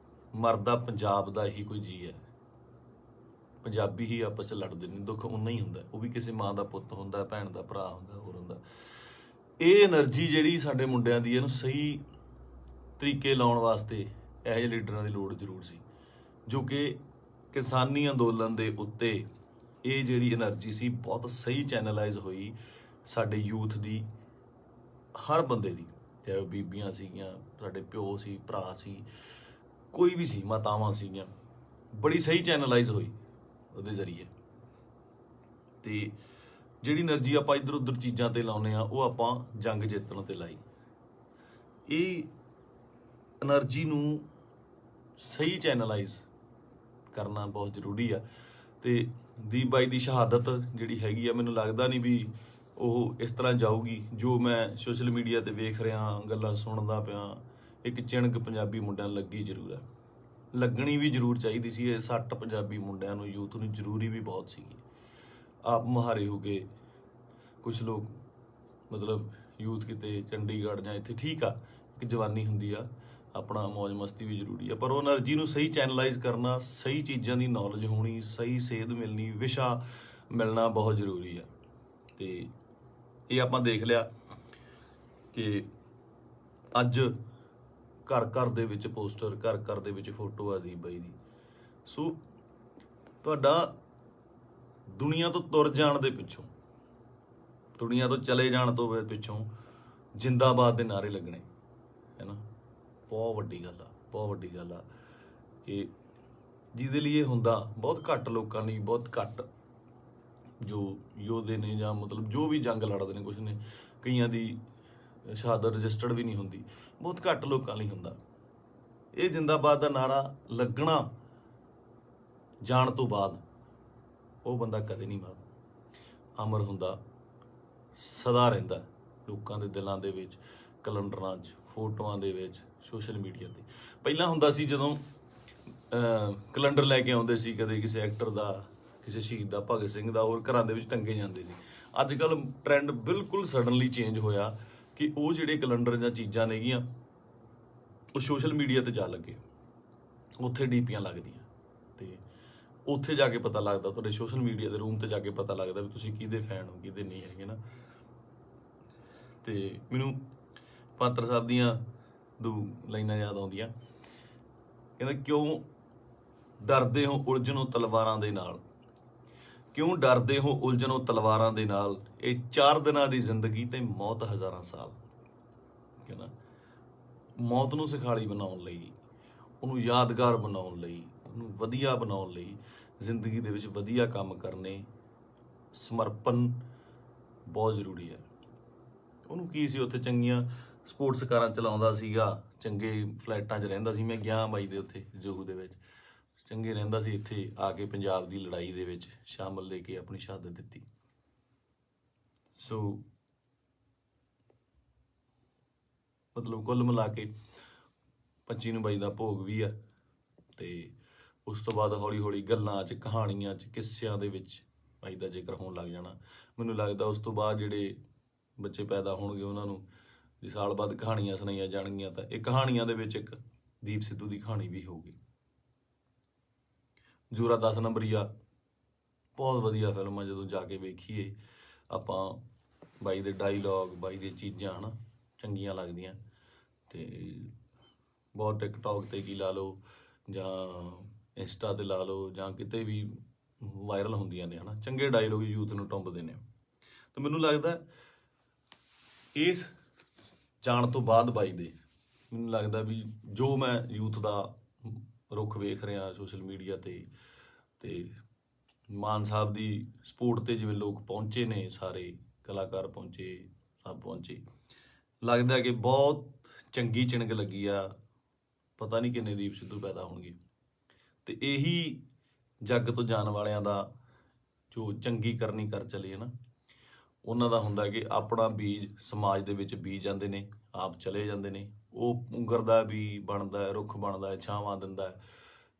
[SPEAKER 1] ਮਰਦਾ ਪੰਜਾਬ ਦਾ ਹੀ ਕੋਈ ਜੀ ਹੈ। ਪੰਜਾਬੀ ਹੀ ਆਪਸ 'ਚ ਲੜਦੇ ਨੇ, ਦੁੱਖ ਉਨਾ ਹੀ ਹੁੰਦਾ, ਉਹ ਵੀ ਕਿਸੇ ਮਾਂ ਦਾ ਪੁੱਤ ਹੁੰਦਾ, ਭੈਣ ਦਾ ਭਰਾ ਹੁੰਦਾ, ਹੋਰ ਹੁੰਦਾ। ਇਹ એનર્ਜੀ ਜਿਹੜੀ ਸਾਡੇ ਮੁੰਡਿਆਂ ਦੀ, ਇਹਨੂੰ ਸਹੀ ਤਰੀਕੇ ਲਾਉਣ ਵਾਸਤੇ ਇਹੋ ਜਿਹੇ ਲੀਡਰਾਂ ਦੀ ਲੋੜ ਜ਼ਰੂਰ ਸੀ, ਜੋ ਕਿ ਕਿਸਾਨੀ ਅੰਦੋਲਨ ਦੇ ਉੱਤੇ ਇਹ ਜਿਹੜੀ એનર્ਜੀ ਸੀ ਬਹੁਤ ਸਹੀ ਚੈਨਲਾਈਜ਼ ਹੋਈ ਸਾਡੇ ਯੂਥ ਦੀ, ਹਰ ਬੰਦੇ ਦੀ, ਚਾਹੇ ਉਹ ਬੀਬੀਆਂ ਸੀਗੀਆਂ, ਸਾਡੇ ਪਿਓ ਸੀ, ਭਰਾ ਸੀ, ਕੋਈ ਵੀ ਸੀ, ਮਾਤਾਵਾਂ ਸੀਗੀਆਂ, ਬੜੀ ਸਹੀ ਚੈਨਲਾਈਜ਼ ਹੋਈ ਉਹਦੇ ਜ਼ਰੀਏ। ਤੇ ਜਿਹੜੀ એનર્ਜੀ ਆਪਾਂ ਇੱਧਰ ਉੱਧਰ ਚੀਜ਼ਾਂ ਤੇ ਲਾਉਂਦੇ ਆ, ਉਹ ਆਪਾਂ ਜੰਗ ਜਿੱਤਣ ਤੇ ਲਾਈ। ਇਹ એનર્ਜੀ ਨੂੰ ਸਹੀ ਚੈਨਲਾਈਜ਼ ਕਰਨਾ ਬਹੁਤ ਜ਼ਰੂਰੀ ਆ। ਤੇ ਦੀਪ ਬਾਈ ਦੀ ਸ਼ਹਾਦਤ ਜਿਹੜੀ ਹੈਗੀ ਆ, ਮੈਨੂੰ ਲੱਗਦਾ ਨਹੀਂ ਵੀ ਉਹ ਇਸ ਤਰ੍ਹਾਂ ਜਾਊਗੀ। ਜੋ ਮੈਂ ਸੋਸ਼ਲ ਮੀਡੀਆ ਤੇ ਵੇਖ ਰਿਹਾ, ਗੱਲਾਂ ਸੁਣਦਾ ਪਿਆ, ਇੱਕ ਚਿਣਕ ਪੰਜਾਬੀ ਮੁੰਡਿਆਂ ਨੂੰ ਲੱਗੀ ਜ਼ਰੂਰ ਆ, ਲੱਗਣੀ ਵੀ ਜ਼ਰੂਰ ਚਾਹੀਦੀ ਸੀ। ਇਹ 60 ਪੰਜਾਬੀ ਮੁੰਡਿਆਂ ਨੂੰ, ਯੂਥ ਨੂੰ ਜ਼ਰੂਰੀ ਵੀ ਬਹੁਤ ਸੀਗੀ। ਆਪ ਮੁਹਾਰੇ ਹੋ ਕੇ ਕੁਛ ਲੋਕ ਮਤਲਬ ਯੂਥ ਕਿਤੇ ਚੰਡੀਗੜ੍ਹ ਜਾਂ ਇੱਥੇ, ਠੀਕ ਆ, ਇੱਕ ਜਵਾਨੀ ਹੁੰਦੀ ਆ, ਆਪਣਾ ਮौज ਮਸਤੀ ਵੀ ਜ਼ਰੂਰੀ ਆ, ਪਰ ਉਹ એનર્ਜੀ ਨੂੰ ਸਹੀ ਚੈਨਲਾਈਜ਼ ਕਰਨਾ, ਸਹੀ ਚੀਜ਼ਾਂ ਦੀ ਨੌਲੇਜ ਹੋਣੀ, ਸਹੀ ਸੇਧ ਮਿਲਣੀ, ਵਿਸ਼ਾ ਮਿਲਣਾ ਬਹੁਤ ਜ਼ਰੂਰੀ ਆ। ਤੇ ਇਹ ਆਪਾਂ ਦੇਖ ਲਿਆ ਕਿ ਅੱਜ ਘਰ ਘਰ ਦੇ ਵਿੱਚ ਪੋਸਟਰ, ਘਰ ਘਰ ਦੇ ਵਿੱਚ ਫੋਟੋ ਆ ਦੀਪ ਬਾਈ ਦੀ। ਸੋ ਤੁਹਾਡਾ ਦੁਨੀਆ ਤੋਂ ਤੁਰ ਜਾਣ ਦੇ ਪਿੱਛੋਂ, ਦੁਨੀਆ ਤੋਂ ਚਲੇ ਜਾਣ ਤੋਂ ਪਿੱਛੋਂ ਜਿੰਦਾਬਾਦ ਦੇ ਨਾਅਰੇ ਲੱਗਣੇ ਹੈ ਨਾ, ਬਹੁਤ ਵੱਡੀ ਗੱਲ ਆ, ਬਹੁਤ ਵੱਡੀ ਗੱਲ ਆ। ਕਿ ਜਿਹਦੇ ਲਈ ਇਹ ਹੁੰਦਾ ਬਹੁਤ ਘੱਟ ਲੋਕਾਂ ਲਈ, ਬਹੁਤ ਘੱਟ ਜੋ ਯੋਧੇ ਨੇ ਜਾਂ ਮਤਲਬ ਜੋ ਵੀ ਜੰਗ ਲੜਦੇ ਨੇ, ਕੁਛ ਨੇ, ਕਈਆਂ ਦੀ ਸ਼ਹਾਦਤ ਰਜਿਸਟਰਡ ਵੀ ਨਹੀਂ ਹੁੰਦੀ, ਬਹੁਤ ਘੱਟ ਲੋਕਾਂ ਲਈ ਹੁੰਦਾ। ਇਹ ਜਿੰਦਾਬਾਦ ਦਾ ਨਾਰਾ ਲੱਗਣਾ ਜਾਣ ਤੋਂ ਬਾਅਦ ਉਹ ਬੰਦਾ ਕਦੇ ਨਹੀਂ ਮਰਦਾ, ਅਮਰ ਹੁੰਦਾ, ਸਦਾ ਰਹਿੰਦਾ ਲੋਕਾਂ ਦੇ ਦਿਲਾਂ ਦੇ ਵਿੱਚ, ਕੈਲੰਡਰਾਂ 'ਚ, ਫੋਟੋਆਂ ਦੇ ਵਿੱਚ, ਸੋਸ਼ਲ ਮੀਡੀਆ ਤੇ। ਪਹਿਲਾਂ ਹੁੰਦਾ ਸੀ ਜਦੋਂ ਕੈਲੰਡਰ ਲੈ ਕੇ ਆਉਂਦੇ ਸੀ, ਕਦੇ ਕਿਸੇ ਐਕਟਰ ਦਾ, ਕਿਸੇ ਸ਼ਹੀਦ ਦਾ, ਭਗਤ ਸਿੰਘ ਦਾ, ਹੋਰ ਘਰਾਂ ਦੇ ਵਿੱਚ ਟੰਗੇ ਜਾਂਦੇ ਸੀ। ਅੱਜ ਕੱਲ੍ਹ ਟ੍ਰੈਂਡ ਬਿਲਕੁਲ ਸਡਨਲੀ ਚੇਂਜ ਹੋਇਆ ਕਿ ਉਹ ਜਿਹੜੇ ਕੈਲੰਡਰ ਜਾਂ ਚੀਜ਼ਾਂ ਨੇਗੀਆਂ, ਉਹ ਸੋਸ਼ਲ ਮੀਡੀਆ ਤੇ ਜਾ ਲੱਗੇ, ਉੱਥੇ ਡੀਪੀਆਂ ਲੱਗਦੀਆਂ, ਤੇ ਉੱਥੇ ਜਾ ਕੇ ਪਤਾ ਲੱਗਦਾ, ਤੁਹਾਡੇ ਸੋਸ਼ਲ ਮੀਡੀਆ ਦੇ ਰੂਮ ਤੇ ਜਾ ਕੇ ਪਤਾ ਲੱਗਦਾ ਵੀ ਤੁਸੀਂ ਕਿਹਦੇ ਫੈਨ ਹੋ, ਕਿਹਦੇ ਨਹੀਂ ਹੈਗੇ ਨਾ। ਤੇ ਮੈਨੂੰ ਪਾਤਰ ਸਾਹਿਬ ਦੀਆਂ 2 ਲਾਈਨਾਂ ਯਾਦ ਆਉਂਦੀਆਂ, ਕਹਿੰਦਾ, ਕਿਉਂ ਡਰਦੇ ਹੋ ਉਲਝਣੋਂ ਤਲਵਾਰਾਂ ਦੇ ਨਾਲ, ਕਿਉਂ ਡਰਦੇ ਹੋ ਉਲਝਣੋਂ ਤਲਵਾਰਾਂ ਦੇ ਨਾਲ, ਇਹ 4 ਦਿਨਾਂ ਦੀ ਜ਼ਿੰਦਗੀ ਤੇ ਮੌਤ ਹਜ਼ਾਰਾਂ ਸਾਲ। ਕਹਿੰਦਾ ਮੌਤ ਨੂੰ ਸਿਖਾਲੀ ਬਣਾਉਣ ਲਈ, ਉਹਨੂੰ ਯਾਦਗਾਰ ਬਣਾਉਣ ਲਈ, ਉਹਨੂੰ ਵਧੀਆ ਬਣਾਉਣ ਲਈ, ਜ਼ਿੰਦਗੀ ਦੇ ਵਿੱਚ ਵਧੀਆ ਕੰਮ ਕਰਨੇ, ਸਮਰਪਣ ਬਹੁਤ ਜ਼ਰੂਰੀ ਹੈ। ਉਹਨੂੰ ਕੀ ਸੀ, ਉੱਥੇ ਚੰਗੀਆਂ ਸਪੋਰਟਸ ਕਾਰਾਂ ਚਲਾਉਂਦਾ ਸੀਗਾ, ਚੰਗੇ ਫਲੈਟਾਂ 'ਚ ਰਹਿੰਦਾ ਸੀ। ਮੈਂ ਗਿਆ ਬਾਈ ਦੇ ਉੱਥੇ ਜੂਹੂ ਦੇ ਵਿੱਚ, ਚੰਗੇ ਰਹਿੰਦਾ ਸੀ। ਇੱਥੇ ਆ ਕੇ ਪੰਜਾਬ ਦੀ ਲੜਾਈ ਦੇ ਵਿੱਚ ਸ਼ਾਮਲ ਲੈ ਕੇ ਆਪਣੀ ਸ਼ਹਾਦਤ ਦਿੱਤੀ। ਸੋ ਮਤਲਬ ਕੁੱਲ ਮਿਲਾ ਕੇ 25 ਨੂੰ ਬਾਈ ਦਾ ਭੋਗ ਵੀ ਆ, ਤੇ ਉਸ ਤੋਂ ਬਾਅਦ ਹੌਲੀ ਹੌਲੀ ਗੱਲਾਂ 'ਚ, ਕਹਾਣੀਆਂ 'ਚ, ਕਿੱਸਿਆਂ ਦੇ ਵਿੱਚ ਬਾਈ ਦਾ ਜ਼ਿਕਰ ਹੋਣ ਲੱਗ ਜਾਣਾ। ਮੈਨੂੰ ਲੱਗਦਾ ਉਸ ਤੋਂ ਬਾਅਦ ਜਿਹੜੇ ਬੱਚੇ ਪੈਦਾ ਹੋਣਗੇ, ਉਹਨਾਂ ਨੂੰ ਜੇ ਸਾਲ ਬਾਅਦ ਕਹਾਣੀਆਂ ਸੁਣਾਈਆਂ ਜਾਣਗੀਆਂ, ਤਾਂ ਇਹ ਕਹਾਣੀਆਂ ਦੇ ਵਿੱਚ ਇੱਕ ਦੀਪ ਸਿੱਧੂ ਦੀ ਕਹਾਣੀ ਵੀ ਹੋਊਗੀ। ਜੋਰਾ 10 ਨੰਬਰੀਆ ਬਹੁਤ ਵਧੀਆ ਫਿਲਮ ਆ, ਜਦੋਂ ਜਾ ਕੇ ਵੇਖੀਏ ਆਪਾਂ, ਬਾਈ ਦੇ ਡਾਇਲੋਗ, ਬਾਈ ਦੀਆਂ ਚੀਜ਼ਾਂ ਹਨਾ ਚੰਗੀਆਂ ਲੱਗਦੀਆਂ। ਤੇ ਬਹੁਤ ਟਿਕਟੌਕ ਤੇ ਕੀ ਲਾ ਲਓ ਜਾਂ ਇੰਸਟਾ ਤੇ ਲਾ ਲਓ ਜਾਂ ਕਿਤੇ ਵੀ ਵਾਇਰਲ ਹੁੰਦੀਆਂ ਨੇ ਹਨਾ, ਚੰਗੇ ਡਾਇਲੋਗ ਯੂਥ ਨੂੰ ਟੁੰਬਦੇ ਨੇ। ਤੇ ਮੈਨੂੰ ਲੱਗਦਾ ਇਸ ਜਾਣ ਤੋਂ ਬਾਅਦ ਬਾਈ ਦੇ, ਮੈਨੂੰ ਲੱਗਦਾ ਵੀ ਜੋ ਮੈਂ ਯੂਥ ਦਾ ਰੁੱਖ ਵੇਖ ਰਹੇ ਹਾਂ ਸੋਸ਼ਲ ਮੀਡੀਆ ਤੇ ਮਾਨ ਸਾਹਿਬ ਦੀ ਸਪੋਰਟ ਤੇ ਜਿਵੇਂ ਲੋਕ ਪਹੁੰਚੇ ਨੇ, ਸਾਰੇ ਕਲਾਕਾਰ ਪਹੁੰਚੇ, ਸਭ ਪਹੁੰਚੇ। ਲੱਗਦਾ ਕਿ ਬਹੁਤ ਚੰਗੀ ਚਿਣਗ ਲੱਗੀ ਆ। ਪਤਾ ਨਹੀਂ ਕਿੰਨੇ ਦੀਪ ਸਿੱਧੂ ਪੈਦਾ ਹੋਣਗੇ। ਤੇ ਇਹੀ ਜੱਗ ਤੋਂ ਜਾਣ ਵਾਲਿਆਂ ਦਾ ਜੋ ਚੰਗੀ ਕਰਨੀ ਕਰ ਚਲੇ ਨਾ, ਉਹਨਾਂ ਦਾ ਹੁੰਦਾ ਕਿ ਆਪਣਾ ਬੀਜ ਸਮਾਜ ਦੇ ਵਿੱਚ ਬੀਜ ਜਾਂਦੇ ਨੇ, ਆਪ ਚਲੇ ਜਾਂਦੇ ਨੇ। ਉਹ ਪੁੰਗਰਦਾ ਵੀ ਬਣਦਾ ਹੈ, ਰੁੱਖ ਬਣਦਾ ਹੈ, ਛਾਵਾਂ ਦਿੰਦਾ ਹੈ,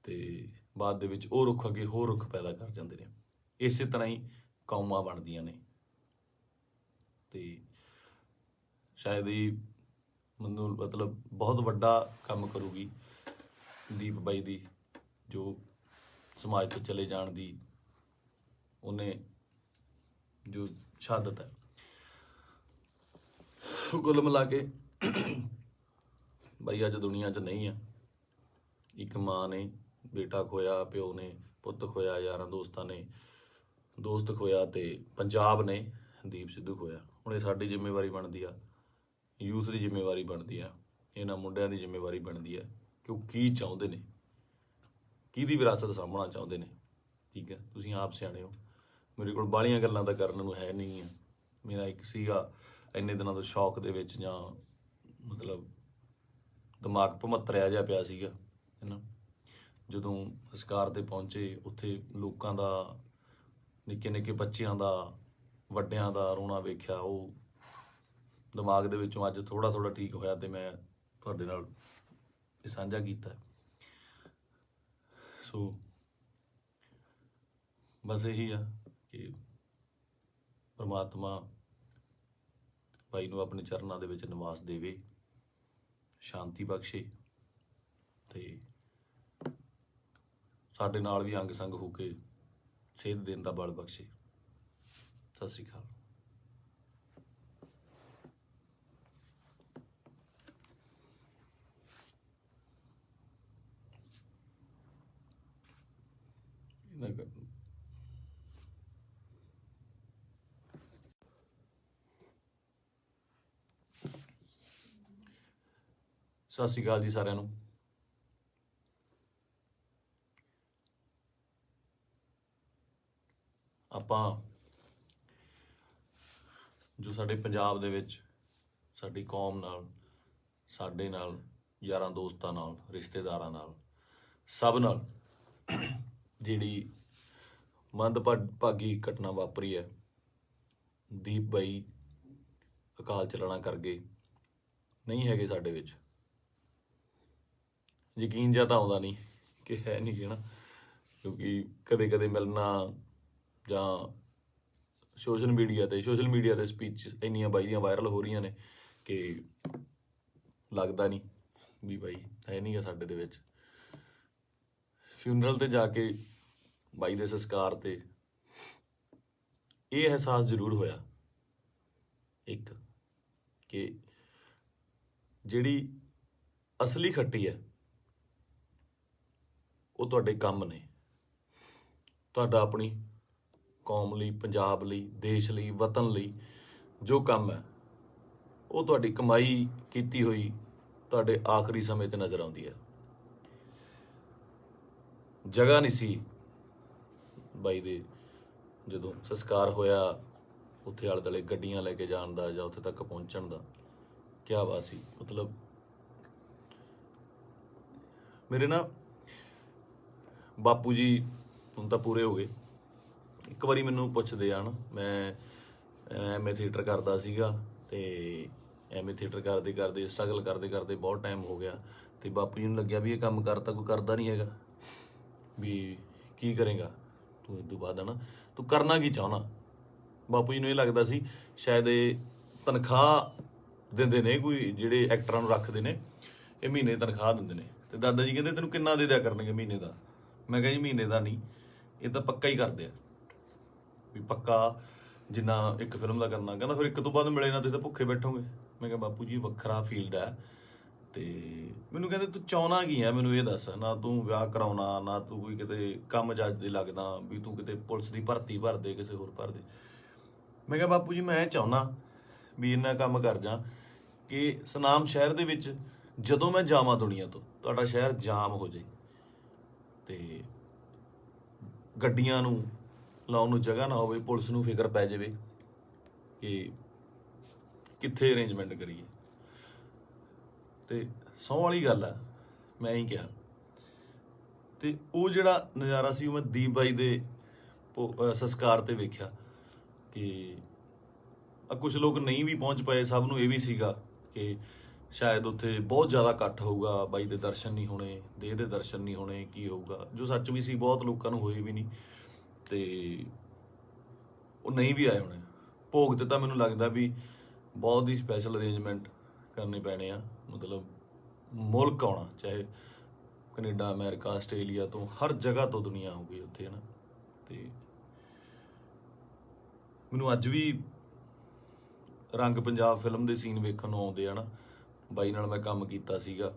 [SPEAKER 1] ਤੇ ਬਾਅਦ ਦੇ ਵਿੱਚ ਉਹ ਰੁੱਖ ਅੱਗੇ ਹੋਰ ਰੁੱਖ ਪੈਦਾ ਕਰ ਜਾਂਦੇ ਨੇ। ਇਸੇ ਤਰ੍ਹਾਂ ਹੀ ਕੌਮਾਂ ਬਣਦੀਆਂ ਨੇ। ਤੇ ਸ਼ਾਇਦ ਇਹ ਮੈਨੂੰ ਮਤਲਬ ਬਹੁਤ ਵੱਡਾ ਕੰਮ ਕਰੂਗੀ ਦੀਪ ਬਾਈ ਦੀ, ਜੋ ਸਮਾਜ ਤੋਂ ਚਲੇ ਜਾਣ ਦੀ ਉਹਨੇ ਜੋ ਸ਼ਹਾਦਤ ਹੈ। ਕੁੱਲ ਮਿਲਾ ਕੇ ਬਾਈ ਅੱਜ ਦੁਨੀਆ 'ਚ ਨਹੀਂ ਆ। ਇੱਕ ਮਾਂ ਨੇ ਬੇਟਾ ਖੋਇਆ, ਪਿਓ ਨੇ ਪੁੱਤ ਖੋਇਆ, ਯਾਰਾਂ ਦੋਸਤਾਂ ਨੇ ਦੋਸਤ ਖੋਇਆ, ਤੇ ਪੰਜਾਬ ਨੇ ਦੀਪ ਸਿੱਧੂ ਖੋਇਆ। ਹੁਣ ਇਹ ਸਾਡੀ ਜ਼ਿੰਮੇਵਾਰੀ ਬਣਦੀ ਆ, ਯੂਥ ਦੀ ਜ਼ਿੰਮੇਵਾਰੀ ਬਣਦੀ ਆ, ਇਹਨਾਂ ਮੁੰਡਿਆਂ ਦੀ ਜ਼ਿੰਮੇਵਾਰੀ ਬਣਦੀ ਆ ਕਿ ਉਹ ਕੀ ਚਾਹੁੰਦੇ ਨੇ, ਕਿਹਦੀ ਵਿਰਾਸਤ ਸਾਂਭਣਾ ਚਾਹੁੰਦੇ ਨੇ। ਠੀਕ ਹੈ, ਤੁਸੀਂ ਆਪ ਸਿਆਣੇ ਹੋ। ਮੇਰੇ ਕੋਲ ਬਾਹਲੀਆਂ ਗੱਲਾਂ ਤਾਂ ਕਰਨ ਨੂੰ ਹੈ ਨਹੀਂ ਆ। ਮੇਰਾ ਇੱਕ ਸੀਗਾ ਇੰਨੇ ਦਿਨਾਂ ਤੋਂ ਸ਼ੌਕ ਦੇ ਵਿੱਚ, ਜਾਂ ਮਤਲਬ ਦਿਮਾਗ ਭਮੱਤਰਿਆ ਜਿਹਾ ਪਿਆ ਸੀਗਾ, ਹੈ ਨਾ। ਜਦੋਂ ਸੰਸਕਾਰ 'ਤੇ ਪਹੁੰਚੇ, ਉੱਥੇ ਲੋਕਾਂ ਦਾ, ਨਿੱਕੇ ਨਿੱਕੇ ਬੱਚਿਆਂ ਦਾ, ਵੱਡਿਆਂ ਦਾ ਰੋਣਾ ਵੇਖਿਆ, ਉਹ ਦਿਮਾਗ ਦੇ ਵਿੱਚੋਂ ਅੱਜ ਥੋੜ੍ਹਾ ਥੋੜ੍ਹਾ ਠੀਕ ਹੋਇਆ, ਤੇ ਮੈਂ ਤੁਹਾਡੇ ਨਾਲ ਇਹ ਸਾਂਝਾ ਕੀਤਾ। ਸੋ ਬਸ ਇਹੀ ਆ ਕਿ ਪਰਮਾਤਮਾ ਬਾਈ ਨੂੰ ਆਪਣੇ ਚਰਨਾਂ ਦੇ ਵਿੱਚ ਨਿਵਾਸ ਦੇਵੇ, ਸ਼ਾਂਤੀ ਬਖਸ਼ੇ, ਤੇ ਸਾਡੇ ਨਾਲ ਵੀ ਅੰਗ ਸੰਗ ਹੋ ਕੇ ਸੇਧ ਦੇਣ ਦਾ ਬਲ ਬਖਸ਼ੇ। ਸਤਿ ਸ਼੍ਰੀ ਅਕਾਲ। ਸਤਿ ਸ਼੍ਰੀ ਅਕਾਲ ਜੀ ਸਾਰਿਆਂ ਨੂੰ। ਆਪਾਂ ਜੋ ਸਾਡੇ ਪੰਜਾਬ ਦੇ ਵਿੱਚ ਸਾਡੀ ਕੌਮ ਨਾਲ, ਸਾਡੇ ਨਾਲ, ਯਾਰਾਂ ਦੋਸਤਾਂ ਨਾਲ, ਰਿਸ਼ਤੇਦਾਰਾਂ ਨਾਲ, ਸਭ ਨਾਲ ਜਿਹੜੀ ਮੰਦਭਾਗੀ ਘਟਨਾ ਵਾਪਰੀ ਹੈ, ਦੀਪ ਬਾਈ ਅਕਾਲ ਚਲਾਣਾ ਕਰ ਗਏ, ਨਹੀਂ ਹੈਗੇ ਸਾਡੇ ਵਿੱਚ। ਯਕੀਨ ਜਿਹਾ ਤਾਂ ਆਉਂਦਾ ਨਹੀਂ ਕਿ ਹੈ ਨਹੀਂ ਗੇ ਨਾ, ਕਿਉਂਕਿ ਕਦੇ ਕਦੇ ਮਿਲਣਾ ਜਾਂ ਸੋਸ਼ਲ ਮੀਡੀਆ ਤੇ ਸਪੀਚ ਇੰਨੀਆਂ ਬਾਈ ਦੀਆਂ ਵਾਇਰਲ ਹੋ ਰਹੀਆਂ ਨੇ ਕਿ ਲੱਗਦਾ ਨਹੀਂ ਵੀ ਬਾਈ ਹੈ ਨਹੀਂ ਗਾ ਸਾਡੇ ਦੇ ਵਿੱਚ। ਫਿਊਨਰਲ ਤੇ ਜਾ ਕੇ ਬਾਈ ਦੇ ਸੰਸਕਾਰ ਤੇ ਇਹ ਅਹਿਸਾਸ ਜ਼ਰੂਰ ਹੋਇਆ ਇੱਕ, ਕਿ ਜਿਹੜੀ ਅਸਲੀ ਖੱਟੀ ਹੈ ਉਹ ਤੁਹਾਡੇ ਕੰਮ ਨੇ। ਤੁਹਾਡਾ ਆਪਣੀ ਕੌਮ ਲਈ, ਪੰਜਾਬ ਲਈ, ਦੇਸ਼ ਲਈ, ਵਤਨ ਲਈ ਜੋ ਕੰਮ ਹੈ, ਉਹ ਤੁਹਾਡੀ ਕਮਾਈ ਕੀਤੀ ਹੋਈ ਤੁਹਾਡੇ ਆਖਰੀ ਸਮੇਂ ਤੇ ਨਜ਼ਰ ਆਉਂਦੀ ਹੈ। ਜਗ੍ਹਾ ਨਹੀਂ ਸੀ ਬਾਈ ਦੇ, ਜਦੋਂ ਸੰਸਕਾਰ ਹੋਇਆ, ਉੱਥੇ ਆਲੇ ਦੁਆਲੇ ਗੱਡੀਆਂ ਲੈ ਕੇ ਜਾਣ ਦਾ ਜਾਂ ਉੱਥੇ ਤੱਕ ਪਹੁੰਚਣ ਦਾ। ਕਿਆ ਬਾਤ ਸੀ। ਮਤਲਬ ਮੇਰੇ ਨਾ ਬਾਪੂ ਜੀ ਹੁਣ ਤਾਂ ਪੂਰੇ ਹੋ ਗਏ। ਇੱਕ ਵਾਰੀ ਮੈਨੂੰ ਪੁੱਛਦੇ ਆ ਨਾ, ਮੈਂ ਐਮਏ ਥੀਏਟਰ ਕਰਦਾ ਸੀਗਾ, ਤੇ ਐਮਏ ਥੀਏਟਰ ਕਰਦੇ ਕਰਦੇ, ਸਟਰਗਲ ਕਰਦੇ ਕਰਦੇ ਬਹੁਤ ਟਾਈਮ ਹੋ ਗਿਆ, ਤੇ ਬਾਪੂ ਜੀ ਨੂੰ ਲੱਗਿਆ ਵੀ ਇਹ ਕੰਮ ਕਰਤਾ ਕੋਈ ਕਰਦਾ ਨਹੀਂ ਹੈਗਾ, ਵੀ ਕੀ ਕਰੇਗਾ ਤੂੰ ਇਸ ਤੋਂ ਬਾਅਦ, ਹੈ ਨਾ, ਤੂੰ ਕਰਨਾ ਕੀ ਚਾਹੁੰਦਾ। ਬਾਪੂ ਜੀ ਨੂੰ ਇਹ ਲੱਗਦਾ ਸੀ ਸ਼ਾਇਦ ਇਹ ਤਨਖਾਹ ਦਿੰਦੇ ਨੇ, ਕੋਈ ਜਿਹੜੇ ਐਕਟਰਾਂ ਨੂੰ ਰੱਖਦੇ ਨੇ, ਇਹ ਮਹੀਨੇ ਦੀ ਤਨਖਾਹ ਦਿੰਦੇ ਨੇ। ਤੇ ਦਾਦਾ ਜੀ ਕਹਿੰਦੇ ਤੈਨੂੰ ਕਿੰਨਾ ਦੇ ਦਿਆ ਕਰਨਗੇ ਮਹੀਨੇ ਦਾ। ਮੈਂ ਕਿਹਾ ਜੀ ਮਹੀਨੇ ਦਾ ਨਹੀਂ, ਇਹ ਤਾਂ ਪੱਕਾ ਹੀ ਕਰਦੇ ਆ, ਵੀ ਪੱਕਾ ਜਿੰਨਾ ਇੱਕ ਫਿਲਮ ਦਾ ਕਰਨਾ। ਕਹਿੰਦਾ ਫਿਰ ਇੱਕ ਤੋਂ ਬਾਅਦ ਮਿਲੇ ਨਾ, ਤੁਸੀਂ ਤਾਂ ਭੁੱਖੇ ਬੈਠੋਗੇ। ਮੈਂ ਕਿਹਾ ਬਾਪੂ ਜੀ ਵੱਖਰਾ ਫੀਲਡ ਹੈ। ਤੇ ਮੈਨੂੰ ਕਹਿੰਦੇ ਤੂੰ ਚਾਹੁੰਦਾ ਕੀ ਹੈ, ਮੈਨੂੰ ਇਹ ਦੱਸ। ਨਾ ਤੂੰ ਵਿਆਹ ਕਰਾਉਣਾ, ਨਾ ਤੂੰ ਕੋਈ ਕਿਤੇ ਕੰਮ ਜੱਜ ਦੇ ਲੱਗਦਾ, ਵੀ ਤੂੰ ਕਿਤੇ ਪੁਲਿਸ ਦੀ ਭਰਤੀ ਭਰ ਦੇ, ਕਿਸੇ ਹੋਰ ਭਰ ਦੇ। ਮੈਂ ਕਿਹਾ ਬਾਪੂ ਜੀ ਮੈਂ ਚਾਹੁੰਦਾ ਵੀ ਇੰਨਾ ਕੰਮ ਕਰ ਜਾ ਕਿ ਸੁਨਾਮ ਸ਼ਹਿਰ ਦੇ ਵਿੱਚ ਜਦੋਂ ਮੈਂ ਜਾਵਾਂ ਦੁਨੀਆ ਤੋਂ, ਤੁਹਾਡਾ ਸ਼ਹਿਰ ਜਾਮ ਹੋ ਜਾਏ, ਤੇ ਗੱਡੀਆਂ ਨੂੰ ਲਾਉਣ ਨੂੰ ਜਗ੍ਹਾ ਨਾ ਹੋਵੇ, ਪੁਲਿਸ ਨੂੰ ਫਿਕਰ ਪੈ ਜਾਵੇ ਕਿ ਕਿੱਥੇ ਅਰੇਂਜਮੈਂਟ ਕਰੀਏ। ਤੇ ਸਹੁੰ ਵਾਲੀ ਗੱਲ ਆ, ਮੈਂ ਹੀ ਕਿਹਾ। ਤੇ ਉਹ ਜਿਹੜਾ ਨਜ਼ਾਰਾ ਸੀ ਉਹ ਮੈਂ ਦੀਪ ਬਾਈ ਦੇ ਸੰਸਕਾਰ ਤੇ ਵੇਖਿਆ ਕਿ ਕੁਝ ਲੋਕ ਨਹੀਂ ਵੀ ਪਹੁੰਚ ਪਾਏ। ਸਭ ਨੂੰ ਇਹ ਵੀ ਸੀਗਾ ਕਿ ਸ਼ਾਇਦ ਉੱਥੇ ਬਹੁਤ ਜ਼ਿਆਦਾ ਇਕੱਠ ਹੋਊਗਾ, ਬਾਈ ਦੇ ਦਰਸ਼ਨ ਨਹੀਂ ਹੋਣੇ, ਦੇਹ ਦੇ ਦਰਸ਼ਨ ਨਹੀਂ ਹੋਣੇ, ਕੀ ਹੋਊਗਾ, ਜੋ ਸੱਚ ਵੀ ਸੀ। ਬਹੁਤ ਲੋਕਾਂ ਨੂੰ ਹੋਏ ਵੀ ਨਹੀਂ ਤੇ ਉਹ ਨਹੀਂ ਵੀ ਆਏ ਹੋਣੇ। ਭੋਗ ਤੇ ਤਾਂ ਮੈਨੂੰ ਲੱਗਦਾ ਵੀ ਬਹੁਤ ਹੀ ਸਪੈਸ਼ਲ ਅਰੇਂਜਮੈਂਟ ਕਰਨੇ ਪੈਣੇ ਆ, ਮਤਲਬ ਮੁਲਕ ਆਉਣਾ, ਚਾਹੇ ਕੈਨੇਡਾ, ਅਮਰੀਕਾ, ਆਸਟ੍ਰੇਲੀਆ ਤੋਂ, ਹਰ ਜਗ੍ਹਾ ਤੋਂ ਦੁਨੀਆ ਆਊਗੀ ਉੱਥੇ, ਹੈ ਨਾ। ਤੇ ਮੈਨੂੰ ਅੱਜ ਵੀ ਰੰਗ ਪੰਜਾਬ ਫਿਲਮ ਦੇ ਸੀਨ ਵੇਖਣ ਨੂੰ ਆਉਂਦੇ ਆ ਨਾ। ਬਾਈ ਨਾਲ ਮੈਂ ਕੰਮ ਕੀਤਾ ਸੀਗਾ,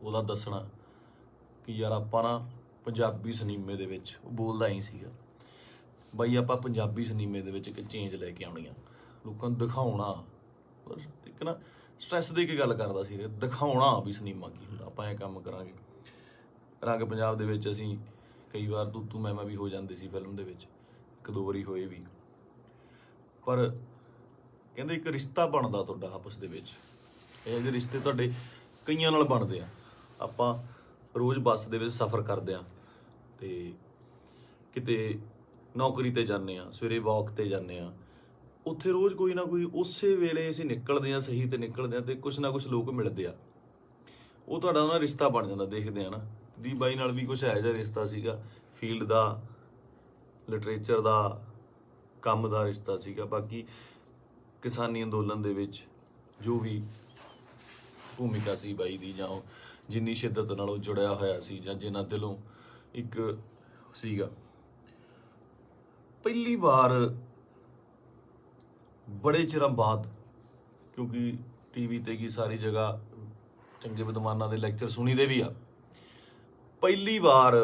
[SPEAKER 1] ਉਹਦਾ ਦੱਸਣਾ ਕਿ ਯਾਰ ਆਪਾਂ ਨਾ ਪੰਜਾਬੀ ਸਿਨੇਮੇ ਦੇ ਵਿੱਚ, ਉਹ ਬੋਲਦਾ ਹੀ ਸੀਗਾ, ਬਾਈ ਆਪਾਂ ਪੰਜਾਬੀ ਸਿਨੇਮੇ ਦੇ ਵਿੱਚ ਇੱਕ ਚੇਂਜ ਲੈ ਕੇ ਆਉਣੀ ਆ, ਲੋਕਾਂ ਨੂੰ ਦਿਖਾਉਣਾ। ਇੱਕ ਨਾ ਸਟ੍ਰੈਸ ਦੇ ਕੇ ਗੱਲ ਕਰਦਾ ਸੀ, ਦਿਖਾਉਣਾ ਵੀ ਸਿਨੇਮਾ ਕੀ ਹੁੰਦਾ, ਆਪਾਂ ਇਹ ਕੰਮ ਕਰਾਂਗੇ। ਰੰਗ ਪੰਜਾਬ ਦੇ ਵਿੱਚ ਅਸੀਂ ਕਈ ਵਾਰ ਤੂੰ ਮੈਂ ਵੀ ਹੋ ਜਾਂਦੇ ਸੀ ਫਿਲਮ ਦੇ ਵਿੱਚ, 1-2 ਵਾਰੀ ਹੋਏ ਵੀ। ਪਰ ਕਹਿੰਦੇ ਇੱਕ ਰਿਸ਼ਤਾ ਬਣਦਾ ਤੁਹਾਡਾ ਆਪਸ ਦੇ ਵਿੱਚ, ਇਹ ਜਿਹੇ ਰਿਸ਼ਤੇ ਤੁਹਾਡੇ ਕਈਆਂ ਨਾਲ ਬਣਦੇ ਆ। ਆਪਾਂ ਰੋਜ਼ ਬੱਸ ਦੇ ਵਿੱਚ ਸਫ਼ਰ ਕਰਦੇ ਆ ਤੇ ਕਿਤੇ ਨੌਕਰੀ ਤੇ ਜਾਂਦੇ ਆ, ਸਵੇਰੇ ਵਾਕ ਤੇ ਜਾਂਦੇ ਆ, ਉੱਥੇ ਰੋਜ਼ ਕੋਈ ਨਾ ਕੋਈ ਉਸੇ ਵੇਲੇ ਅਸੀਂ ਨਿਕਲਦੇ ਆ, ਸਹੀ ਤੇ ਨਿਕਲਦੇ ਆ ਤੇ ਕੁਛ ਨਾ ਕੁਛ ਲੋਕ ਮਿਲਦੇ ਆ, ਉਹ ਤੁਹਾਡਾ ਉਹਨਾਂ ਰਿਸ਼ਤਾ ਬਣ ਜਾਂਦਾ। ਦੇਖਦੇ ਆ ਨਾ, ਦੀਪ ਬਾਈ ਨਾਲ ਵੀ ਕੁਛ ਇਹੋ ਜਿਹਾ ਰਿਸ਼ਤਾ ਸੀਗਾ, ਫੀਲਡ ਦਾ, ਲਿਟਰੇਚਰ ਦਾ, ਕੰਮ ਦਾ ਰਿਸ਼ਤਾ ਸੀਗਾ। ਬਾਕੀ ਕਿਸਾਨੀ ਅੰਦੋਲਨ ਦੇ ਵਿੱਚ ਜੋ ਵੀ ਭੂਮਿਕਾ ਸੀ ਬਾਈ ਦੀ, ਜਾਂ ਉਹ ਜਿੰਨੀ ਸ਼ਿੱਦਤ ਨਾਲ ਉਹ ਜੁੜਿਆ ਹੋਇਆ ਸੀ, ਜਾਂ ਜਿੰਨਾ ਦਿਲੋਂ ਇੱਕ ਸੀਗਾ। ਪਹਿਲੀ ਵਾਰ ਬੜੇ ਚਿਰਾਂ ਬਾਅਦ, ਕਿਉਂਕਿ ਟੀਵੀ ਤੇ ਕੀ ਸਾਰੀ ਜਗ੍ਹਾ ਚੰਗੇ ਵਿਦਵਾਨਾਂ ਦੇ ਲੈਕਚਰ ਸੁਣੀਦੇ ਵੀ ਆ, ਪਹਿਲੀ ਵਾਰ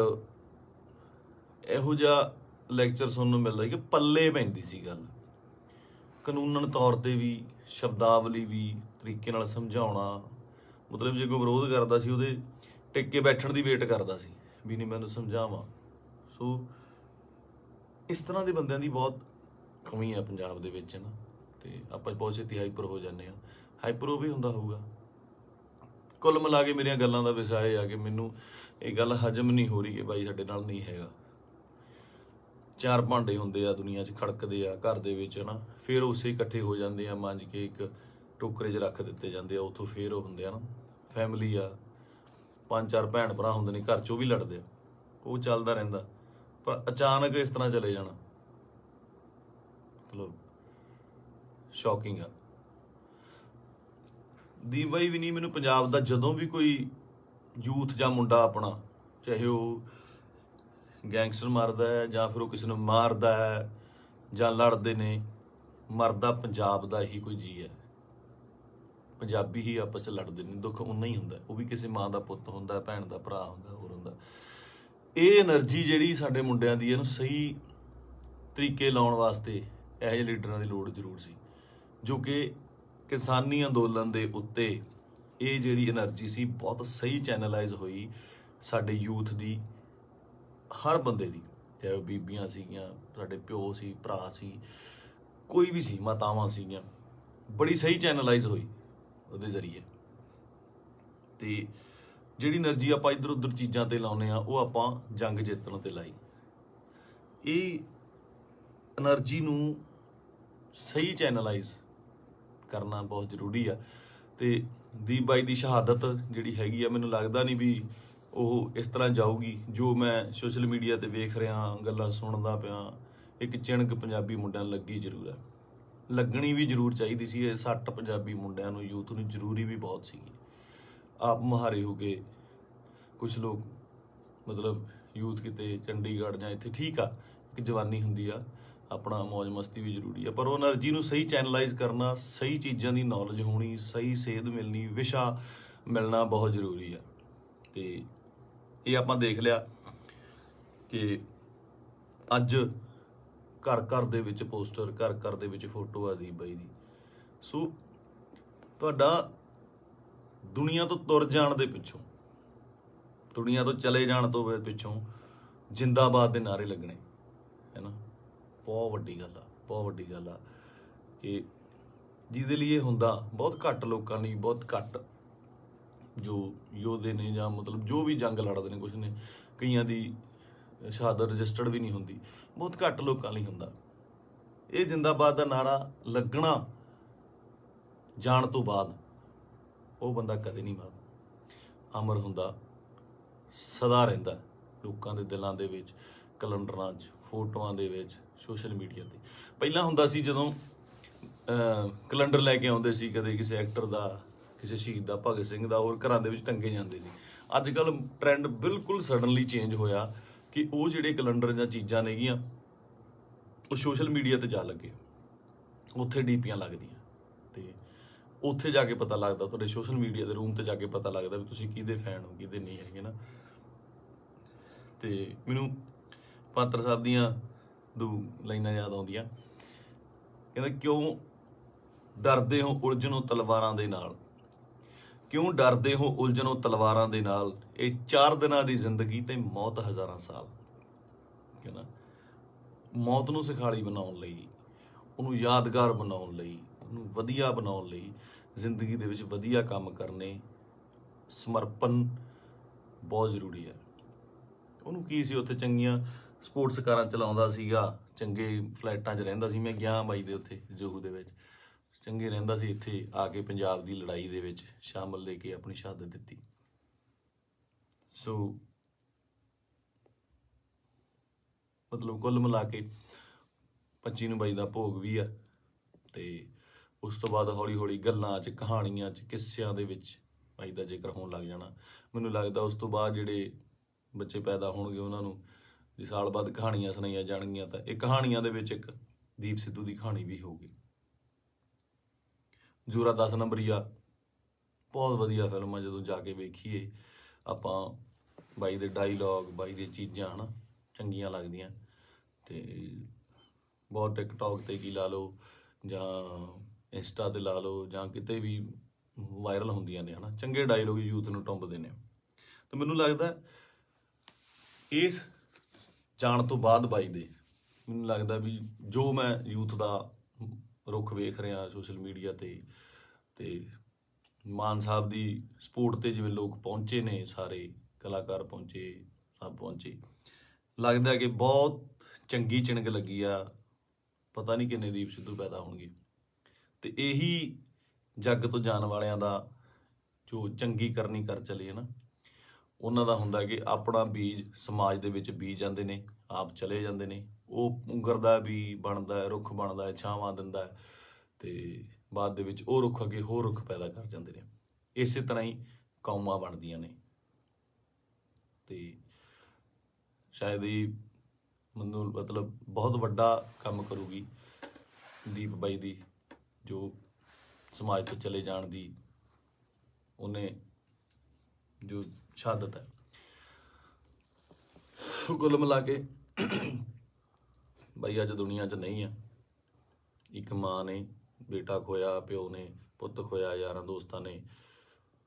[SPEAKER 1] ਇਹੋ ਜਿਹਾ ਲੈਕਚਰ ਸੁਣਨ ਨੂੰ ਮਿਲਦਾ ਕਿ ਪੱਲੇ ਪੈਂਦੀ ਸੀ ਗੱਲ, ਕਾਨੂੰਨਨ ਤੌਰ ਤੇ ਵੀ, ਸ਼ਬਦਾਵਲੀ ਵੀ, ਤਰੀਕੇ ਨਾਲ ਸਮਝਾਉਣਾ। ਮਤਲਬ ਜੇ ਕੋਈ ਵਿਰੋਧ ਕਰਦਾ ਸੀ, ਉਹਦੇ ਟਿਕ ਕੇ ਬੈਠਣ ਦੀ ਵੇਟ ਕਰਦਾ ਸੀ ਵੀ ਨਹੀਂ ਮੈਨੂੰ ਸਮਝਾਵਾਂ। ਸੋ ਇਸ ਤਰ੍ਹਾਂ ਦੇ ਬੰਦਿਆਂ ਦੀ ਬਹੁਤ ਕਮੀ ਆ ਪੰਜਾਬ ਦੇ ਵਿੱਚ, ਨਾ। ਤੇ ਆਪਾਂ ਬਹੁਤ ਛੇਤੀ ਹਾਈਪਰ ਹੋ ਜਾਂਦੇ ਆ, ਹਾਈਪਰ ਉਹ ਵੀ ਹੁੰਦਾ ਹੋਊਗਾ। ਕੁੱਲ ਮਿਲਾ ਕੇ ਮੇਰੀਆਂ ਗੱਲਾਂ ਦਾ ਵਿਸ਼ਾ ਇਹ ਆ ਕਿ ਮੈਨੂੰ ਇਹ ਗੱਲ ਹਜਮ ਨਹੀਂ ਹੋ ਰਹੀ ਕਿ ਬਾਈ ਸਾਡੇ ਨਾਲ ਨਹੀਂ ਹੈਗਾ। 4 ਭਾਂਡੇ ਹੁੰਦੇ ਆ ਦੁਨੀਆ 'ਚ, ਖੜਕਦੇ ਆ ਘਰ ਦੇ ਵਿੱਚ, ਨਾ, ਫਿਰ ਉਸੇ ਇਕੱਠੇ ਹੋ ਜਾਂਦੇ ਆ, ਮਾਂਜ ਕੇ ਇੱਕ ਟੋਕਰੇ 'ਚ ਰੱਖ ਦਿੱਤੇ ਜਾਂਦੇ ਆ, ਉੱਥੋਂ ਫਿਰ ਉਹ ਹੁੰਦੇ ਆ ਨਾ ਫੈਮਿਲੀ ਆ, 5-4 ਭੈਣ ਭਰਾ ਹੁੰਦੇ ਨੇ ਘਰ 'ਚ, ਉਹ ਵੀ ਲੜਦੇ ਆ, ਉਹ ਚੱਲਦਾ ਰਹਿੰਦਾ। ਪਰ ਅਚਾਨਕ ਇਸ ਤਰ੍ਹਾਂ ਚਲੇ ਜਾਣਾ ਮਤਲਬ ਸ਼ੌਕਿੰਗ ਆ। ਦੀਪ ਬਾਈ ਵੀ ਨਹੀਂ, ਮੈਨੂੰ ਪੰਜਾਬ ਦਾ ਜਦੋਂ ਵੀ ਕੋਈ ਯੂਥ ਜਾਂ ਮੁੰਡਾ ਆਪਣਾ, ਚਾਹੇ ਉਹ ਗੈਂਗਸਟਰ ਮਾਰਦਾ ਹੈ ਜਾਂ ਫਿਰ ਉਹ ਕਿਸੇ ਨੂੰ ਮਾਰਦਾ ਹੈ ਜਾਂ ਲੜਦੇ ਨੇ, ਮਰਦਾ ਪੰਜਾਬ ਦਾ ਹੀ ਕੋਈ ਜੀ ਹੈ। ਪੰਜਾਬੀ ਹੀ ਆਪਸ 'ਚ ਲੜਦੇ ਨੇ, ਦੁੱਖ ਉਨਾ ਹੀ ਹੁੰਦਾ, ਉਹ ਵੀ ਕਿਸੇ ਮਾਂ ਦਾ ਪੁੱਤ ਹੁੰਦਾ, ਭੈਣ ਦਾ ਭਰਾ ਹੁੰਦਾ, ਹੋਰ ਹੁੰਦਾ। ਇਹ એનર્ਜੀ ਜਿਹੜੀ ਸਾਡੇ ਮੁੰਡਿਆਂ ਦੀ, ਇਹਨੂੰ ਸਹੀ ਤਰੀਕੇ ਲਾਉਣ ਵਾਸਤੇ ਇਹੋ ਜਿਹੇ ਲੀਡਰਾਂ ਦੀ ਲੋੜ ਜ਼ਰੂਰ ਸੀ, ਜੋ ਕਿ ਕਿਸਾਨੀ ਅੰਦੋਲਨ ਦੇ ਉੱਤੇ ਇਹ ਜਿਹੜੀ એનર્ਜੀ ਸੀ ਬਹੁਤ ਸਹੀ ਚੈਨਲਾਈਜ਼ ਹੋਈ ਸਾਡੇ ਯੂਥ ਦੀ, ਹਰ ਬੰਦੇ ਦੀ, ਚਾਹੇ ਉਹ ਬੀਬੀਆਂ ਸੀਗੀਆਂ, ਸਾਡੇ ਪਿਓ ਸੀ, ਭਰਾ ਸੀ, ਕੋਈ ਵੀ ਸੀ, ਮਾਤਾਵਾਂ ਸੀਗੀਆਂ, ਬੜੀ ਸਹੀ ਚੈਨਲਾਈਜ਼ ਹੋਈ ਉਹਦੇ ਜ਼ਰੀਏ। ਤੇ ਜਿਹੜੀ એનર્ਜੀ ਆਪਾਂ ਇੱਧਰ ਉੱਧਰ ਚੀਜ਼ਾਂ ਤੇ ਲਾਉਂਦੇ ਆ, ਉਹ ਆਪਾਂ ਜੰਗ ਜਿੱਤਣ ਤੇ ਲਾਈ। ਇਹ એનર્ਜੀ ਨੂੰ ਸਹੀ ਚੈਨਲਾਈਜ਼ ਕਰਨਾ ਬਹੁਤ ਜ਼ਰੂਰੀ ਆ। ਤੇ ਦੀਪ ਬਾਈ ਦੀ ਸ਼ਹਾਦਤ ਜਿਹੜੀ ਹੈਗੀ ਆ, ਮੈਨੂੰ ਲੱਗਦਾ ਨਹੀਂ ਵੀ ਉਹ ਇਸ ਤਰ੍ਹਾਂ ਜਾਊਗੀ। ਜੋ ਮੈਂ ਸੋਸ਼ਲ ਮੀਡੀਆ ਤੇ ਵੇਖ ਰਿਹਾ, ਗੱਲਾਂ ਸੁਣਦਾ ਪਿਆ, ਇੱਕ ਚਿਣਕ ਪੰਜਾਬੀ ਮੁੰਡਿਆਂ ਨੂੰ ਲੱਗੀ ਜ਼ਰੂਰ ਹੈ, ਲੱਗਣੀ ਵੀ ਜ਼ਰੂਰ ਚਾਹੀਦੀ ਸੀ। ਇਹ 60 ਪੰਜਾਬੀ ਮੁੰਡਿਆਂ ਨੂੰ, ਯੂਥ ਨੂੰ ਜ਼ਰੂਰੀ ਵੀ ਬਹੁਤ ਸੀਗੀ। ਆਪ ਮੁਹਾਰੇ ਹੋ ਕੇ ਕੁਛ ਲੋਕ, ਮਤਲਬ ਯੂਥ ਕਿਤੇ ਚੰਡੀਗੜ੍ਹ ਜਾਂ ਇੱਥੇ, ਠੀਕ ਆ, ਇੱਕ ਜਵਾਨੀ ਹੁੰਦੀ ਆ, ਆਪਣਾ ਮੌਜ ਮਸਤੀ ਵੀ ਜ਼ਰੂਰੀ ਆ, ਪਰ ਉਹ એનર્ਜੀ ਨੂੰ ਸਹੀ ਚੈਨਲਾਈਜ਼ ਕਰਨਾ, ਸਹੀ ਚੀਜ਼ਾਂ ਦੀ ਨੌਲੇਜ ਹੋਣੀ, ਸਹੀ ਸੇਧ ਮਿਲਣੀ, ਵਿਸ਼ਾ ਮਿਲਣਾ ਬਹੁਤ ਜ਼ਰੂਰੀ ਆ। ਤੇ ਇਹ ਆਪਾਂ ਦੇਖ ਲਿਆ ਕਿ ਅੱਜ ਘਰ ਘਰ ਦੇ ਵਿੱਚ ਪੋਸਟਰ, ਘਰ ਘਰ ਦੇ ਵਿੱਚ ਫੋਟੋ ਆ ਦੀਪ ਬਾਈ ਦੀ। ਸੋ ਤੁਹਾਡਾ ਦੁਨੀਆ ਤੋਂ ਤੁਰ ਜਾਣ ਦੇ ਪਿੱਛੋਂ ਦੁਨੀਆ ਤੋਂ ਚਲੇ ਜਾਣ ਤੋਂ ਪਿੱਛੋਂ ਜਿੰਦਾਬਾਦ ਦੇ ਨਾਅਰੇ ਲੱਗਣੇ, ਹੈ ਨਾ। ਬਹੁਤ ਵੱਡੀ ਗੱਲ ਆ, ਬਹੁਤ ਵੱਡੀ ਗੱਲ ਆ ਕਿ ਜਿਹਦੇ ਲਈ ਇਹ ਹੁੰਦਾ ਬਹੁਤ ਘੱਟ ਲੋਕਾਂ ਲਈ, ਬਹੁਤ ਘੱਟ ਜੋ ਯੋਧੇ ਨੇ ਜਾਂ ਮਤਲਬ ਜੋ ਵੀ ਜੰਗ ਲੜਦੇ ਨੇ, ਕੁਛ ਨੇ ਕਈਆਂ ਦੀ ਸ਼ਹਾਦਤ ਰਜਿਸਟਰਡ ਵੀ ਨਹੀਂ ਹੁੰਦੀ, ਬਹੁਤ ਘੱਟ ਲੋਕਾਂ ਲਈ ਹੁੰਦਾ। ਇਹ ਜਿੰਦਾਬਾਦ ਦਾ ਨਾਰਾ ਲੱਗਣਾ ਜਾਣ ਤੋਂ ਬਾਅਦ ਉਹ ਬੰਦਾ ਕਦੇ ਨਹੀਂ ਮਰਦਾ, ਅਮਰ ਹੁੰਦਾ, ਸਦਾ ਰਹਿੰਦਾ ਲੋਕਾਂ ਦੇ ਦਿਲਾਂ ਦੇ ਵਿੱਚ, ਕੈਲੰਡਰਾਂ 'ਚ, ਫੋਟੋਆਂ ਦੇ ਵਿੱਚ, ਸੋਸ਼ਲ ਮੀਡੀਆ 'ਤੇ। ਪਹਿਲਾਂ ਹੁੰਦਾ ਸੀ ਜਦੋਂ ਕੈਲੰਡਰ ਲੈ ਕੇ ਆਉਂਦੇ ਸੀ, ਕਦੇ ਕਿਸੇ ਐਕਟਰ ਦਾ, ਕਿਸੇ ਸ਼ਹੀਦ ਦਾ, ਭਗਤ ਸਿੰਘ ਦਾ, ਹੋਰ ਘਰਾਂ ਦੇ ਵਿੱਚ ਟੰਗੇ ਜਾਂਦੇ ਸੀ। ਅੱਜ ਕੱਲ੍ਹ ਟਰੈਂਡ ਬਿਲਕੁਲ ਸਡਨਲੀ ਚੇਂਜ ਹੋਇਆ ਕਿ ਉਹ ਜਿਹੜੇ ਕੈਲੰਡਰ ਜਾਂ ਚੀਜ਼ਾਂ ਨੇਗੀਆਂ ਉਹ ਸੋਸ਼ਲ ਮੀਡੀਆ 'ਤੇ ਜਾ ਲੱਗੇ, ਉੱਥੇ ਡੀਪੀਆਂ ਲੱਗਦੀਆਂ ਅਤੇ ਉੱਥੇ ਜਾ ਕੇ ਪਤਾ ਲੱਗਦਾ, ਤੁਹਾਡੇ ਸੋਸ਼ਲ ਮੀਡੀਆ ਦੇ ਰੂਮ 'ਤੇ ਜਾ ਕੇ ਪਤਾ ਲੱਗਦਾ ਵੀ ਤੁਸੀਂ ਕਿਹਦੇ ਫੈਨ ਹੋ, ਕਿਹਦੇ ਨਹੀਂ ਹੈਗੇ ਨਾ। ਅਤੇ ਮੈਨੂੰ ਪਾਤਰ ਸਾਹਿਬ ਦੀਆਂ ਦੋ ਲਾਈਨਾਂ ਯਾਦ ਆਉਂਦੀਆਂ, ਕਹਿੰਦਾ ਕਿਉਂ ਡਰਦੇ ਹੋ ਉਲਝਣੋ ਤਲਵਾਰਾਂ ਦੇ ਨਾਲ, ਕਿਉਂ ਡਰਦੇ ਹੋ ਉਲਝਣੋ ਤਲਵਾਰਾਂ ਦੇ ਨਾਲ, ਇਹ 4 ਦਿਨਾਂ ਦੀ ਜ਼ਿੰਦਗੀ ਤੇ ਮੌਤ ਹਜ਼ਾਰਾਂ ਸਾਲ। ਕਹਿੰਦਾ ਮੌਤ ਨੂੰ ਸਿਖਾਲੀ ਬਣਾਉਣ ਲਈ, ਉਹਨੂੰ ਯਾਦਗਾਰ ਬਣਾਉਣ ਲਈ, ਉਹਨੂੰ ਵਧੀਆ ਬਣਾਉਣ ਲਈ ਜ਼ਿੰਦਗੀ ਦੇ ਵਿੱਚ ਵਧੀਆ ਕੰਮ ਕਰਨੇ, ਸਮਰਪਣ ਬਹੁਤ ਜ਼ਰੂਰੀ ਹੈ। ਉਹਨੂੰ ਕੀ ਸੀ, ਉੱਥੇ ਚੰਗੀਆਂ ਸਪੋਰਟਸ ਕਾਰਾਂ ਚਲਾਉਂਦਾ ਸੀਗਾ, ਚੰਗੇ ਫਲੈਟਾਂ 'ਚ ਰਹਿੰਦਾ ਸੀ। ਮੈਂ ਗਿਆ ਬਾਈ ਦੇ ਉੱਥੇ ਜੋਹੂ ਦੇ ਵਿੱਚ, ਚੰਗੇ ਰਹਿੰਦਾ ਸੀ। ਇੱਥੇ ਆ ਕੇ ਪੰਜਾਬ ਦੀ ਲੜਾਈ ਦੇ ਵਿੱਚ ਸ਼ਾਮਲ ਲੈ ਕੇ ਆਪਣੀ ਸ਼ਹਾਦਤ ਦਿੱਤੀ। ਸੋ ਮਤਲਬ ਕੁੱਲ ਮਿਲਾ ਕੇ 25 ਨੂੰ ਬਾਈ ਦਾ ਭੋਗ ਵੀ ਆ, ਅਤੇ ਉਸ ਤੋਂ ਬਾਅਦ ਹੌਲੀ ਹੌਲੀ ਗੱਲਾਂ 'ਚ, ਕਹਾਣੀਆਂ 'ਚ, ਕਿੱਸਿਆਂ ਦੇ ਵਿੱਚ ਬਾਈ ਦਾ ਜ਼ਿਕਰ ਹੋਣ ਲੱਗ ਜਾਣਾ। ਮੈਨੂੰ ਲੱਗਦਾ ਉਸ ਤੋਂ ਬਾਅਦ ਜਿਹੜੇ ਬੱਚੇ ਪੈਦਾ ਹੋਣਗੇ ਉਹਨਾਂ ਨੂੰ ਜੇ ਸਾਲ ਬਾਅਦ ਕਹਾਣੀਆਂ ਸੁਣਾਈਆਂ ਜਾਣਗੀਆਂ ਤਾਂ ਇਹ ਕਹਾਣੀਆਂ ਦੇ ਵਿੱਚ ਇੱਕ ਦੀਪ ਸਿੱਧੂ ਦੀ ਕਹਾਣੀ ਵੀ ਹੋਊਗੀ। ਜ਼ੋਰਾ 10 ਨੰਬਰੀਆ ਬਹੁਤ ਵਧੀਆ ਫਿਲਮ ਆ, ਜਦੋਂ ਜਾ ਕੇ ਵੇਖੀਏ ਆਪਾਂ, ਬਾਈ ਦੇ ਡਾਇਲੋਗ, ਬਾਈ ਦੀਆਂ ਚੀਜ਼ਾਂ ਹੈ ਨਾ ਚੰਗੀਆਂ ਲੱਗਦੀਆਂ। ਅਤੇ ਬਹੁਤ ਟਿਕਟੋਕ 'ਤੇ ਕੀ ਲਾ ਲਓ ਜਾਂ ਇੰਸਟਾ 'ਤੇ ਲਾ ਲਓ ਜਾਂ ਕਿਤੇ ਵੀ ਵਾਇਰਲ ਹੁੰਦੀਆਂ ਨੇ, ਹੈ ਨਾ, ਚੰਗੇ ਡਾਇਲੋਗ ਯੂਥ ਨੂੰ ਟੁੰਬਦੇ ਨੇ। ਤਾਂ ਮੈਨੂੰ ਲੱਗਦਾ ਇਸ ਜਾਣ ਤੋਂ ਬਾਅਦ ਬਾਈ ਦੇ, ਮੈਨੂੰ ਲੱਗਦਾ ਵੀ ਜੋ ਮੈਂ ਯੂਥ ਦਾ ਰੁੱਖ ਵੇਖ ਰਿਹਾ ਸੋਸ਼ਲ ਮੀਡੀਆ 'ਤੇ, ਅਤੇ ਮਾਨ ਸਾਹਿਬ ਦੀ ਸਪੋਰਟ 'ਤੇ ਜਿਵੇਂ ਲੋਕ ਪਹੁੰਚੇ ਨੇ, ਸਾਰੇ ਕਲਾਕਾਰ ਪਹੁੰਚੇ, ਸਭ ਪਹੁੰਚੇ, ਲੱਗਦਾ ਕਿ ਬਹੁਤ ਚੰਗੀ ਚਿਣਗ ਲੱਗੀ ਆ। ਪਤਾ ਨਹੀਂ ਕਿੰਨੇ ਦੀਪ ਸਿੱਧੂ ਪੈਦਾ ਹੋਣਗੇ। ਅਤੇ ਇਹੀ ਜੱਗ ਤੋਂ ਜਾਣ ਵਾਲਿਆਂ ਦਾ ਜੋ ਚੰਗੀ ਕਰਨੀ ਕਰ ਚਲੇ ਹੈ ਨਾ, ਉਹਨਾਂ ਦਾ ਹੁੰਦਾ ਕਿ ਆਪਣਾ ਬੀਜ ਸਮਾਜ ਦੇ ਵਿੱਚ ਬੀਜ ਜਾਂਦੇ ਨੇ, ਆਪ ਚਲੇ ਜਾਂਦੇ ਨੇ, ਉਹ ਪੁੰਗਰਦਾ ਵੀ ਬਣਦਾ, ਰੁੱਖ ਬਣਦਾ ਹੈ, ਛਾਵਾਂ ਦਿੰਦਾ, ਅਤੇ ਬਾਅਦ ਦੇ ਵਿੱਚ ਉਹ ਰੁੱਖ ਅੱਗੇ ਹੋਰ ਰੁੱਖ ਪੈਦਾ ਕਰ ਜਾਂਦੇ ਨੇ। ਇਸੇ ਤਰ੍ਹਾਂ ਹੀ ਕੌਮਾਂ ਬਣਦੀਆਂ ਨੇ। ਅਤੇ ਸ਼ਾਇਦ ਇਹ ਮੈਨੂੰ ਮਤਲਬ ਬਹੁਤ ਵੱਡਾ ਕੰਮ ਕਰੂਗੀ ਦੀਪ ਬਾਈ ਦੀ, ਜੋ ਸਮਾਜ ਤੋਂ ਚਲੇ ਜਾਣ ਦੀ ਉਹਨੇ ਜੋ ਸ਼ਹਾਦਤ ਹੈ। ਕੁੱਲ ਮਿਲਾ ਕੇ ਬਾਈ ਅੱਜ ਦੁਨੀਆ 'ਚ ਨਹੀਂ ਆ। ਇੱਕ ਮਾਂ ਨੇ ਬੇਟਾ ਖੋਇਆ, ਪਿਓ ਨੇ ਪੁੱਤ ਖੋਇਆ, ਯਾਰਾਂ ਦੋਸਤਾਂ ਨੇ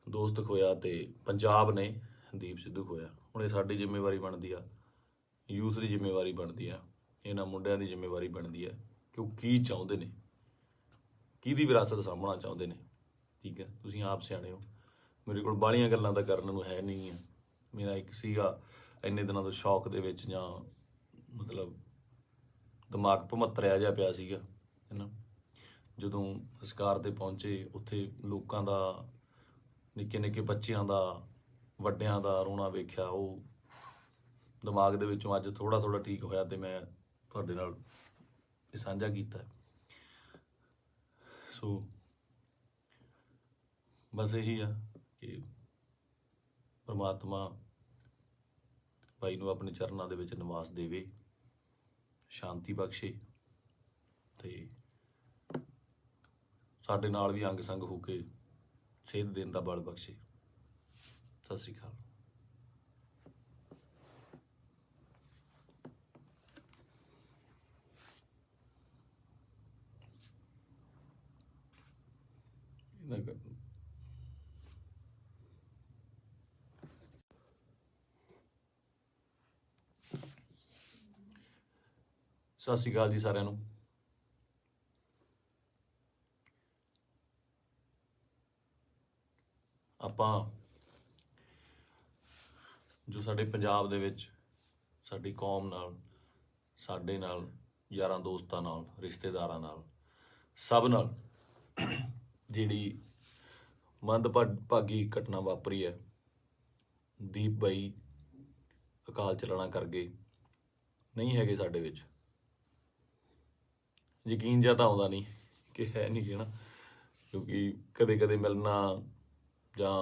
[SPEAKER 1] ਦੋਸਤ ਖੋਇਆ, ਅਤੇ ਪੰਜਾਬ ਨੇ ਦੀਪ ਸਿੱਧੂ ਖੋਇਆ। ਹੁਣ ਇਹ ਸਾਡੀ ਜ਼ਿੰਮੇਵਾਰੀ ਬਣਦੀ ਆ, ਯੂਥ ਦੀ ਜ਼ਿੰਮੇਵਾਰੀ ਬਣਦੀ ਆ, ਇਹਨਾਂ ਮੁੰਡਿਆਂ ਦੀ ਜ਼ਿੰਮੇਵਾਰੀ ਬਣਦੀ ਆ ਕਿ ਉਹ ਕੀ ਚਾਹੁੰਦੇ ਨੇ, ਕਿਹਦੀ ਵਿਰਾਸਤ ਸਾਂਭਣਾ ਚਾਹੁੰਦੇ ਨੇ। ਠੀਕ ਹੈ, ਤੁਸੀਂ ਆਪ ਸਿਆਣੇ ਹੋ। ਮੇਰੇ ਕੋਲ ਬਾਹਲੀਆਂ ਗੱਲਾਂ ਤਾਂ ਕਰਨ ਨੂੰ ਹੈ ਨਹੀਂ ਆ। ਮੇਰਾ ਇੱਕ ਸੀਗਾ ਇੰਨੇ ਦਿਨਾਂ ਤੋਂ ਸ਼ੌਕ ਦੇ ਵਿੱਚ, ਜਾਂ ਮਤਲਬ ਦਿਮਾਗ ਭਮੱਤਰਿਆ ਜਿਹਾ ਪਿਆ ਸੀਗਾ, ਹੈ ਨਾ। ਜਦੋਂ ਸੰਸਕਾਰ 'ਤੇ ਪਹੁੰਚੇ, ਉੱਥੇ ਲੋਕਾਂ ਦਾ, ਨਿੱਕੇ ਨਿੱਕੇ ਬੱਚਿਆਂ ਦਾ, ਵੱਡਿਆਂ ਦਾ ਰੋਣਾ ਵੇਖਿਆ, ਉਹ ਦਿਮਾਗ ਦੇ ਵਿੱਚੋਂ ਅੱਜ ਥੋੜ੍ਹਾ ਥੋੜ੍ਹਾ ਠੀਕ ਹੋਇਆ, ਅਤੇ ਮੈਂ ਤੁਹਾਡੇ ਨਾਲ ਇਹ ਸਾਂਝਾ ਕੀਤਾ। ਸੋ ਬਸ ਇਹੀ ਆ ਕਿ ਪਰਮਾਤਮਾ ਬਾਈ ਨੂੰ ਆਪਣੇ ਚਰਨਾਂ ਦੇ ਵਿੱਚ ਨਿਵਾਸ ਦੇਵੇ, ਸ਼ਾਂਤੀ ਬਖਸ਼ੇ, ਅਤੇ ਸਾਡੇ ਨਾਲ ਵੀ ਅੰਗ ਸੰਗ ਹੋ ਕੇ ਸੇਧ ਦੇਣ ਦਾ ਬਲ ਬਖਸ਼ੇ। ਸਤਿ ਸ਼੍ਰੀ ਅਕਾਲ। ਸਤਿ ਸ਼੍ਰੀ ਅਕਾਲ ਜੀ ਸਾਰਿਆਂ ਨੂੰ। ਆਪਾਂ ਜੋ ਸਾਡੇ ਪੰਜਾਬ ਦੇ ਵਿੱਚ ਸਾਡੀ ਕੌਮ ਨਾਲ, ਸਾਡੇ ਨਾਲ, ਯਾਰਾਂ ਦੋਸਤਾਂ ਨਾਲ, ਰਿਸ਼ਤੇਦਾਰਾਂ ਨਾਲ, ਸਭ ਨਾਲ ਜਿਹੜੀ ਮੰਦਭਾਗੀ ਘਟਨਾ ਵਾਪਰੀ ਹੈ, ਦੀਪ ਬਾਈ ਅਕਾਲ ਚਲਾਣਾ ਕਰ ਗਏ, ਨਹੀਂ ਹੈਗੇ ਸਾਡੇ ਵਿੱਚ। ਯਕੀਨ ਜਿਹਾ ਤਾਂ ਆਉਂਦਾ ਨਹੀਂ ਕਿ ਹੈ ਨਹੀਂ ਗੇ ਨਾ, ਕਿਉਂਕਿ ਕਦੇ ਕਦੇ ਮਿਲਣਾ ਜਾਂ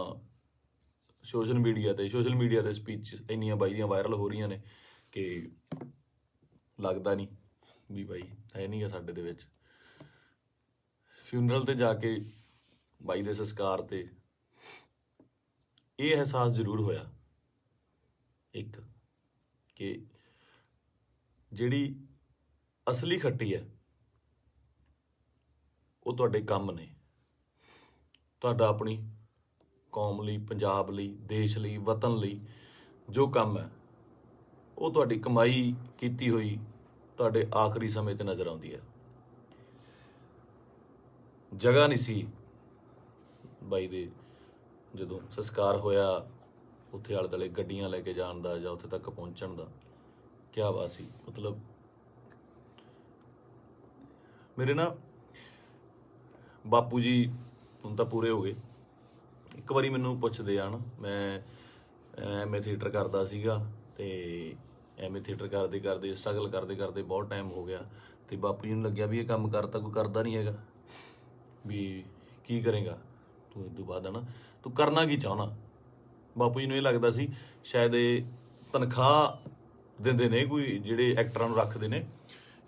[SPEAKER 1] ਸੋਸ਼ਲ ਮੀਡੀਆ ਤੇ ਸਪੀਚ ਇੰਨੀਆਂ ਬਾਈ ਦੀਆਂ ਵਾਇਰਲ ਹੋ ਰਹੀਆਂ ਨੇ ਕਿ ਲੱਗਦਾ ਨਹੀਂ ਵੀ ਬਾਈ ਹੈ ਨਹੀਂ ਗਾ ਸਾਡੇ ਦੇ ਵਿੱਚ। ਫਿਊਨਰਲ ਤੇ ਜਾ ਕੇ ਬਾਈ ਦੇ ਸੰਸਕਾਰ ਤੇ ਇਹ ਅਹਿਸਾਸ ਜ਼ਰੂਰ ਹੋਇਆ ਇੱਕ, ਕਿ ਜਿਹੜੀ ਅਸਲੀ ਖੱਟੀ ਹੈ ਉਹ ਤੁਹਾਡੇ ਕੰਮ ਨੇ। ਤੁਹਾਡਾ ਆਪਣੀ ਕੌਮ ਲਈ, ਪੰਜਾਬ ਲਈ, ਦੇਸ਼ ਲਈ, ਵਤਨ ਲਈ ਜੋ ਕੰਮ ਹੈ ਉਹ ਤੁਹਾਡੀ ਕਮਾਈ ਕੀਤੀ ਹੋਈ ਤੁਹਾਡੇ ਆਖਰੀ ਸਮੇਂ ਤੇ ਨਜ਼ਰ ਆਉਂਦੀ ਹੈ। ਜਗ੍ਹਾ ਨਹੀਂ ਸੀ ਬਾਈ ਦੇ ਜਦੋਂ ਸੰਸਕਾਰ ਹੋਇਆ, ਉੱਥੇ ਆਲੇ ਦੁਆਲੇ ਗੱਡੀਆਂ ਲੈ ਕੇ ਜਾਣ ਦਾ ਜਾਂ ਉੱਥੇ ਤੱਕ ਪਹੁੰਚਣ ਦਾ। ਕਿਆ ਬਾਤ ਸੀ। ਮਤਲਬ ਮੇਰੇ ਨਾ ਬਾਪੂ ਜੀ ਹੁਣ ਤਾਂ ਪੂਰੇ ਹੋ ਗਏ। ਇੱਕ ਵਾਰੀ ਮੈਨੂੰ ਪੁੱਛਦੇ ਆ ਨਾ, ਮੈਂ ਐਮਏ ਥੀਏਟਰ ਕਰਦਾ ਸੀਗਾ ਤੇ ਐਮਏ ਥੀਏਟਰ ਕਰਦੇ ਕਰਦੇ ਸਟਰਗਲ ਕਰਦੇ ਕਰਦੇ ਬਹੁਤ ਟਾਈਮ ਹੋ ਗਿਆ ਤੇ ਬਾਪੂ ਜੀ ਨੂੰ ਲੱਗਿਆ ਵੀ ਇਹ ਕੰਮ ਕਰਤਾ ਕੋਈ ਕਰਦਾ ਨਹੀਂ ਹੈਗਾ, ਵੀ ਕੀ ਕਰੇਗਾ ਤੂੰ ਇਸ ਤੋਂ ਬਾਅਦ, ਹੈ ਨਾ ਤੂੰ ਕਰਨਾ ਕੀ ਚਾਹੁੰਦਾ। ਬਾਪੂ ਜੀ ਨੂੰ ਇਹ ਲੱਗਦਾ ਸੀ ਸ਼ਾਇਦ ਇਹ ਤਨਖਾਹ ਦਿੰਦੇ ਨੇ, ਕੋਈ ਜਿਹੜੇ ਐਕਟਰਾਂ ਨੂੰ ਰੱਖਦੇ ਨੇ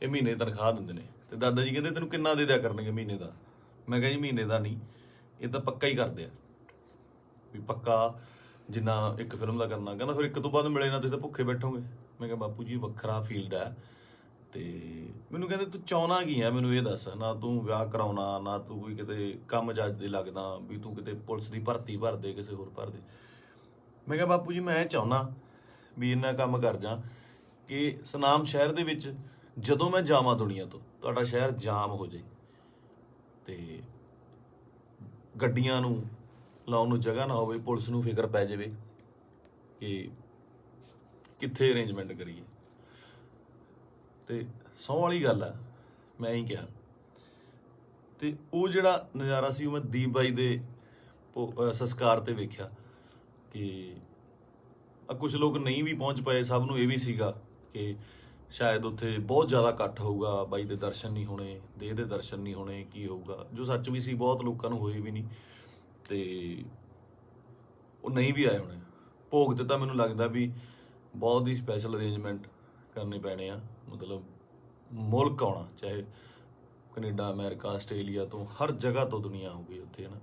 [SPEAKER 1] ਇਹ ਮਹੀਨੇ ਤਨਖਾਹ ਦਿੰਦੇ ਨੇ। ਤੇ ਦਾਦਾ ਜੀ ਕਹਿੰਦੇ ਤੈਨੂੰ ਕਿੰਨਾ ਦੇ ਦਿਆ ਕਰਨਗੇ ਮਹੀਨੇ ਦਾ। ਮੈਂ ਕਿਹਾ ਜੀ ਮਹੀਨੇ ਦਾ ਨਹੀਂ, ਇਹ ਤਾਂ ਪੱਕਾ ਹੀ ਕਰਦੇ ਆ, ਵੀ ਪੱਕਾ ਜਿੰਨਾ ਇੱਕ ਫਿਲਮ ਦਾ ਕਰਨਾ। ਕਹਿੰਦਾ ਫਿਰ ਇੱਕ ਤੋਂ ਬਾਅਦ ਮਿਲੇ ਨਾ ਤੁਸੀਂ ਤਾਂ ਭੁੱਖੇ ਬੈਠੋਗੇ। ਮੈਂ ਕਿਹਾ ਬਾਪੂ ਜੀ ਵੱਖਰਾ ਫੀਲਡ ਹੈ। ਤੇ ਮੈਨੂੰ ਕਹਿੰਦੇ ਤੂੰ ਚਾਹੁੰਦਾ ਕੀ ਹੈ, ਮੈਨੂੰ ਇਹ ਦੱਸ। ਨਾ ਤੂੰ ਵਿਆਹ ਕਰਾਉਣਾ, ਨਾ ਤੂੰ ਕੋਈ ਕਿਤੇ ਕੰਮ ਜੱਜ ਦੇ ਲੱਗਦਾ ਵੀ ਤੂੰ ਕਿਤੇ ਪੁਲਿਸ ਦੀ ਭਰਤੀ ਭਰ ਦੇ, ਕਿਸੇ ਹੋਰ ਭਰ ਦੇ। ਮੈਂ ਕਿਹਾ ਬਾਪੂ ਜੀ ਮੈਂ ਚਾਹੁੰਦਾ ਵੀ ਇੰਨਾ ਕੰਮ ਕਰ ਜਾ ਕਿ ਸੁਨਾਮ ਸ਼ਹਿਰ ਦੇ ਵਿੱਚ ਜਦੋਂ ਮੈਂ ਜਾਵਾਂ ਦੁਨੀਆ ਤੋਂ, ਤੁਹਾਡਾ ਸ਼ਹਿਰ ਜਾਮ ਹੋ ਜਾਏ ਤੇ ਗੱਡੀਆਂ ਨੂੰ ਲਾਉਣ ਨੂੰ ਜਗ੍ਹਾ ਨਾ ਹੋਵੇ, ਪੁਲਿਸ ਨੂੰ ਫਿਕਰ ਪੈ ਜਾਵੇ ਕਿ ਕਿੱਥੇ ਅਰੇਂਜਮੈਂਟ ਕਰੀਏ। ਤੇ ਸਹੁੰ ਵਾਲੀ ਗੱਲ ਆ, ਮੈਂ ਹੀ ਕਿਹਾ। ਤੇ ਉਹ ਜਿਹੜਾ ਨਜ਼ਾਰਾ ਸੀ ਉਹ ਮੈਂ ਦੀਪ ਬਾਈ ਦੇ ਸੰਸਕਾਰ ਤੇ ਵੇਖਿਆ ਕਿ ਕੁਝ ਲੋਕ ਨਹੀਂ ਵੀ ਪਹੁੰਚ ਪਏ। ਸਭ ਨੂੰ ਇਹ ਵੀ ਸੀਗਾ ਕਿ ਸ਼ਾਇਦ ਉੱਥੇ ਬਹੁਤ ਜ਼ਿਆਦਾ ਇਕੱਠ ਹੋਊਗਾ, ਬਾਈ ਦੇ ਦਰਸ਼ਨ ਨਹੀਂ ਹੋਣੇ, ਦੇਹ ਦੇ ਦਰਸ਼ਨ ਨਹੀਂ ਹੋਣੇ, ਕੀ ਹੋਊਗਾ, ਜੋ ਸੱਚ ਵੀ ਸੀ। ਬਹੁਤ ਲੋਕਾਂ ਨੂੰ ਹੋਏ ਵੀ ਨਹੀਂ ਤੇ ਉਹ ਨਹੀਂ ਵੀ ਆਏ ਹੋਣੇ। ਭੋਗ ਤੇ ਤਾਂ ਮੈਨੂੰ ਲੱਗਦਾ ਵੀ ਬਹੁਤ ਹੀ ਸਪੈਸ਼ਲ ਅਰੇਂਜਮੈਂਟ ਕਰਨੇ ਪੈਣੇ ਆ। ਮਤਲਬ ਮੁਲਕ ਆਉਣਾ, ਚਾਹੇ ਕੈਨੇਡਾ, ਅਮਰੀਕਾ, ਆਸਟ੍ਰੇਲੀਆ ਤੋਂ, ਹਰ ਜਗ੍ਹਾ ਤੋਂ ਦੁਨੀਆ ਹੋਊਗੀ ਉੱਥੇ, ਹੈ ਨਾ।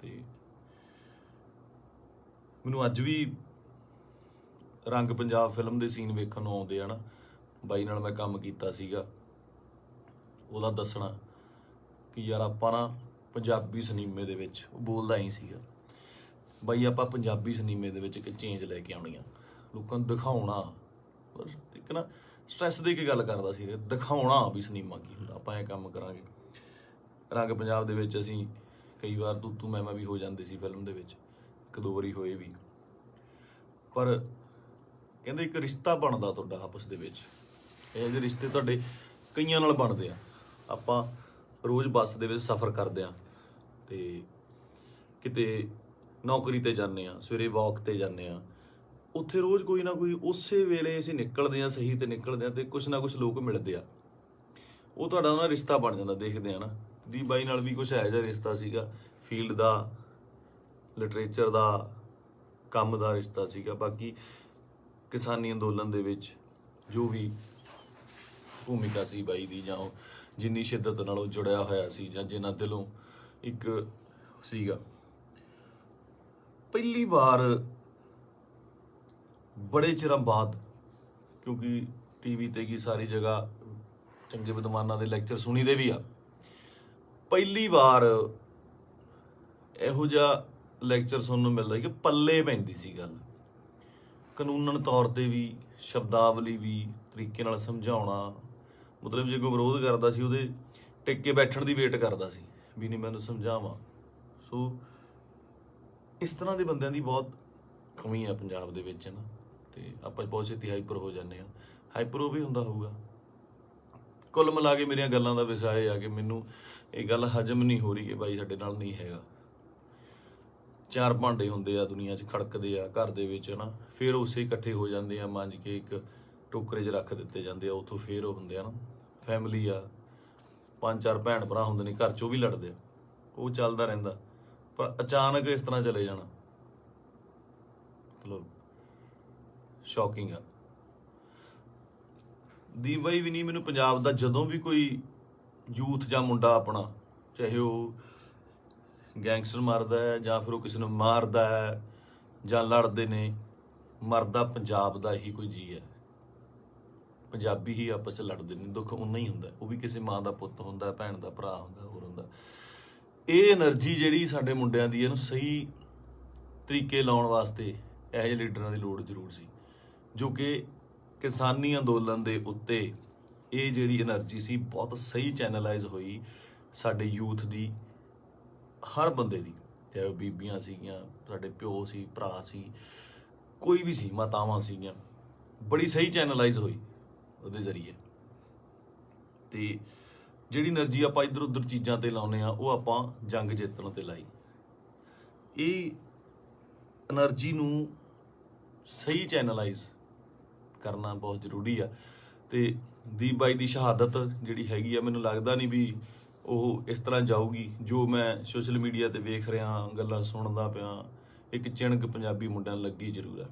[SPEAKER 1] ਤੇ ਮੈਨੂੰ ਅੱਜ ਵੀ ਰੰਗ ਪੰਜਾਬ ਫਿਲਮ ਦੇ ਸੀਨ ਵੇਖਣ ਨੂੰ ਆਉਂਦੇ ਆ ਨਾ। ਬਾਈ ਨਾਲ ਮੈਂ ਕੰਮ ਕੀਤਾ ਸੀਗਾ, ਉਹਦਾ ਦੱਸਣਾ ਕਿ ਯਾਰ ਆਪਾਂ ਨਾ ਪੰਜਾਬੀ ਸਿਨੇਮੇ ਦੇ ਵਿੱਚ, ਉਹ ਬੋਲਦਾ ਹੀ ਸੀਗਾ ਬਾਈ, ਆਪਾਂ ਪੰਜਾਬੀ ਸਿਨੇਮੇ ਦੇ ਵਿੱਚ ਇੱਕ ਚੇਂਜ ਲੈ ਕੇ ਆਉਣੀ ਆ, ਲੋਕਾਂ ਨੂੰ ਦਿਖਾਉਣਾ। ਇੱਕ ਨਾ ਸਟ੍ਰੈਸ ਦੇ ਕੇ ਗੱਲ ਕਰਦਾ ਸੀ, ਦਿਖਾਉਣਾ ਵੀ ਸਿਨੇਮਾ ਕੀ ਹੁੰਦਾ, ਆਪਾਂ ਇਹ ਕੰਮ ਕਰਾਂਗੇ। ਰੰਗ ਪੰਜਾਬ ਦੇ ਵਿੱਚ ਅਸੀਂ ਕਈ ਵਾਰ ਤੂੰ ਮੈਂ ਵੀ ਹੋ ਜਾਂਦੇ ਸੀ ਫਿਲਮ ਦੇ ਵਿੱਚ, ਇੱਕ ਦੋ ਵਾਰੀ ਹੋਏ ਵੀ। ਪਰ ਕਹਿੰਦੇ ਇੱਕ ਰਿਸ਼ਤਾ ਬਣਦਾ ਤੁਹਾਡਾ ਆਪਸ ਦੇ ਵਿੱਚ। ਇਹ ਜਿਹੇ ਰਿਸ਼ਤੇ ਤੁਹਾਡੇ ਕਈਆਂ ਨਾਲ ਬਣਦੇ ਆ। ਆਪਾਂ ਰੋਜ਼ ਬੱਸ ਦੇ ਵਿੱਚ ਸਫ਼ਰ ਕਰਦੇ ਹਾਂ ਤੇ ਕਿਤੇ ਨੌਕਰੀ ਤੇ ਜਾਂਦੇ ਹਾਂ, ਸਵੇਰੇ ਵਾਕ ਤੇ ਜਾਂਦੇ ਹਾਂ, ਉੱਥੇ ਰੋਜ਼ ਕੋਈ ਨਾ ਕੋਈ ਉਸੇ ਵੇਲੇ ਅਸੀਂ ਨਿਕਲਦੇ ਹਾਂ, ਸਹੀ ਤੇ ਨਿਕਲਦੇ ਹਾਂ ਤੇ ਕੁਛ ਨਾ ਕੁਛ ਲੋਕ ਮਿਲਦੇ ਆ, ਉਹ ਤੁਹਾਡਾ ਉਹਨਾਂ ਰਿਸ਼ਤਾ ਬਣ ਜਾਂਦਾ। ਦੇਖਦੇ ਆ ਨਾ, ਦੀਪ ਬਾਈ ਨਾਲ ਵੀ ਕੁਛ ਇਹੋ ਜਿਹਾ ਰਿਸ਼ਤਾ ਸੀਗਾ, ਫੀਲਡ ਦਾ, ਲਿਟਰੇਚਰ ਦਾ, ਕੰਮ ਦਾ ਰਿਸ਼ਤਾ ਸੀਗਾ। ਬਾਕੀ ਕਿਸਾਨੀ ਅੰਦੋਲਨ ਦੇ ਵਿੱਚ ਜੋ ਵੀ ਭੂਮਿਕਾ ਸੀ ਬਾਈ ਦੀ, ਜਾਂ ਉਹ ਜਿੰਨੀ ਸ਼ਿੱਦਤ ਨਾਲ ਉਹ ਜੁੜਿਆ ਹੋਇਆ ਸੀ, ਜਾਂ ਜਿੰਨਾ ਦਿਲੋਂ ਇੱਕ ਸੀਗਾ। ਪਹਿਲੀ ਵਾਰ ਬੜੇ ਚਿਰਾਂ ਬਾਅਦ, ਕਿਉਂਕਿ ਟੀਵੀ ਤੇ ਕੀ ਸਾਰੀ ਜਗ੍ਹਾ ਚੰਗੇ ਵਿਦਵਾਨਾਂ ਦੇ ਲੈਕਚਰ ਸੁਣੀ ਦੇ ਵੀ ਆ, ਪਹਿਲੀ ਵਾਰ ਇਹੋ ਜਿਹਾ ਲੈਕਚਰ ਸੁਣਨ ਨੂੰ ਮਿਲਦਾ ਕਿ ਪੱਲੇ ਪੈਂਦੀ ਸੀ ਗੱਲ, ਕਾਨੂੰਨਨ ਤੌਰ ਤੇ ਵੀ, ਸ਼ਬਦਾਵਲੀ ਵੀ, ਤਰੀਕੇ ਨਾਲ ਸਮਝਾਉਣਾ, ਮਤਲਬ ਜੇ ਕੋਈ ਵਿਰੋਧ ਕਰਦਾ ਸੀ ਉਹਦੇ ਟਿਕ ਕੇ ਬੈਠਣ ਦੀ ਵੇਟ ਕਰਦਾ ਸੀ ਵੀ ਨਹੀਂ ਮੈਨੂੰ ਸਮਝਾਵਾਂ। ਸੋ ਇਸ ਤਰ੍ਹਾਂ ਦੇ ਬੰਦਿਆਂ ਦੀ ਬਹੁਤ ਕਮੀ ਆ ਪੰਜਾਬ ਦੇ ਵਿੱਚ ਨਾ, ਤੇ ਆਪਾਂ ਬਹੁਤ ਛੇਤੀ ਹਾਈਪਰ ਹੋ ਜਾਂਦੇ ਹਾਂ। ਹਾਈਪਰ ਉਹ ਵੀ ਹੁੰਦਾ ਹੋਊਗਾ। ਕੁੱਲ ਮਿਲਾ ਕੇ ਮੇਰੀਆਂ ਗੱਲਾਂ ਦਾ ਵਿਸ਼ਾ ਇਹ ਆ ਕਿ ਮੈਨੂੰ ਇਹ ਗੱਲ ਹਜਮ ਨਹੀਂ ਹੋ ਰਹੀ ਕਿ ਬਾਈ ਸਾਡੇ ਨਾਲ ਨਹੀਂ ਹੈਗਾ। 4 ਭਾਂਡੇ ਹੁੰਦੇ ਆ ਦੁਨੀਆ 'ਚ, ਖੜਕਦੇ ਆ ਘਰ ਦੇ ਵਿੱਚ ਨਾ, ਫਿਰ ਉਸੇ ਇਕੱਠੇ ਹੋ ਜਾਂਦੇ ਆ, ਮਾਂਜ ਕੇ ਇੱਕ ਟੋਕਰੇ 'ਚ ਰੱਖ ਦਿੱਤੇ ਜਾਂਦੇ ਆ, ਉੱਥੋਂ ਫਿਰ ਉਹ ਹੁੰਦੇ ਆ ਨਾ ਫੈਮਿਲੀ ਆ। 5-4 ਭੈਣ ਭਰਾ ਹੁੰਦੇ ਨੇ ਘਰ 'ਚ, ਉਹ ਵੀ ਲੜਦੇ ਆ, ਉਹ ਚੱਲਦਾ ਰਹਿੰਦਾ। ਪਰ ਅਚਾਨਕ ਇਸ ਤਰ੍ਹਾਂ ਚਲੇ ਜਾਣਾ ਮਤਲਬ ਸ਼ੌਕਿੰਗ ਆ। ਦੀਪ ਬਾਈ ਵੀ ਨਹੀਂ, ਮੈਨੂੰ ਪੰਜਾਬ ਦਾ ਜਦੋਂ ਵੀ ਕੋਈ ਯੂਥ ਜਾਂ ਮੁੰਡਾ ਆਪਣਾ, ਚਾਹੇ ਉਹ ਗੈਂਗਸਟਰ ਮਾਰਦਾ ਹੈ ਜਾਂ ਫਿਰ ਉਹ ਕਿਸੇ ਨੂੰ ਮਾਰਦਾ ਹੈ ਜਾਂ ਲੜਦੇ ਨੇ, ਮਰਦਾ ਪੰਜਾਬ ਦਾ ਹੀ ਕੋਈ ਜੀ ਹੈ। ਪੰਜਾਬੀ ਹੀ ਆਪਸ 'ਚ ਲੜਦੇ ਨੇ, ਦੁੱਖ ਉਨਾ ਹੀ ਹੁੰਦਾ, ਉਹ ਵੀ ਕਿਸੇ ਮਾਂ ਦਾ ਪੁੱਤ ਹੁੰਦਾ, ਭੈਣ ਦਾ ਭਰਾ ਹੁੰਦਾ, ਹੋਰ ਹੁੰਦਾ। ਇਹ એનર્ਜੀ ਜਿਹੜੀ ਸਾਡੇ ਮੁੰਡਿਆਂ ਦੀ, ਇਹਨੂੰ ਸਹੀ ਤਰੀਕੇ ਲਾਉਣ ਵਾਸਤੇ ਇਹੋ ਜਿਹੇ ਲੀਡਰਾਂ ਦੀ ਲੋੜ ਜ਼ਰੂਰ ਸੀ, ਜੋ ਕਿ ਕਿਸਾਨੀ ਅੰਦੋਲਨ ਦੇ ਉੱਤੇ ਇਹ ਜਿਹੜੀ એનર્ਜੀ ਸੀ ਬਹੁਤ ਸਹੀ ਚੈਨਲਾਈਜ਼ ਹੋਈ ਸਾਡੇ ਯੂਥ ਦੀ, ਹਰ ਬੰਦੇ ਦੀ, ਚਾਹੇ ਉਹ ਬੀਬੀਆਂ ਸੀਗੀਆਂ, ਸਾਡੇ ਪਿਓ ਸੀ, ਭਰਾ ਸੀ, ਕੋਈ ਵੀ ਸੀ, ਮਾਤਾਵਾਂ ਸੀਗੀਆਂ, ਬੜੀ ਸਹੀ ਚੈਨਲਾਈਜ਼ ਹੋਈ ਉਹਦੇ ਜ਼ਰੀਏ। ਤੇ ਜਿਹੜੀ એનર્ਜੀ ਆਪਾਂ ਇੱਧਰ ਉੱਧਰ ਚੀਜ਼ਾਂ ਤੇ ਲਾਉਂਦੇ ਆ, ਉਹ ਆਪਾਂ ਜੰਗ ਜਿੱਤਣ ਤੇ ਲਾਈ। ਇਹ એનર્ਜੀ ਨੂੰ ਸਹੀ ਚੈਨਲਾਈਜ਼ ਕਰਨਾ ਬਹੁਤ ਜ਼ਰੂਰੀ ਆ। ਤੇ ਦੀਪ ਬਾਈ ਦੀ ਸ਼ਹਾਦਤ ਜਿਹੜੀ ਹੈਗੀ ਆ, ਮੈਨੂੰ ਲੱਗਦਾ ਨਹੀਂ ਵੀ ਉਹ ਇਸ ਤਰ੍ਹਾਂ ਜਾਊਗੀ। ਜੋ ਮੈਂ ਸੋਸ਼ਲ ਮੀਡੀਆ ਤੇ ਵੇਖ ਰਿਹਾ, ਗੱਲਾਂ ਸੁਣਦਾ ਪਿਆ, ਇੱਕ ਚਿਣਕ ਪੰਜਾਬੀ ਮੁੰਡਿਆਂ ਨੂੰ ਲੱਗੀ ਜ਼ਰੂਰ ਆ,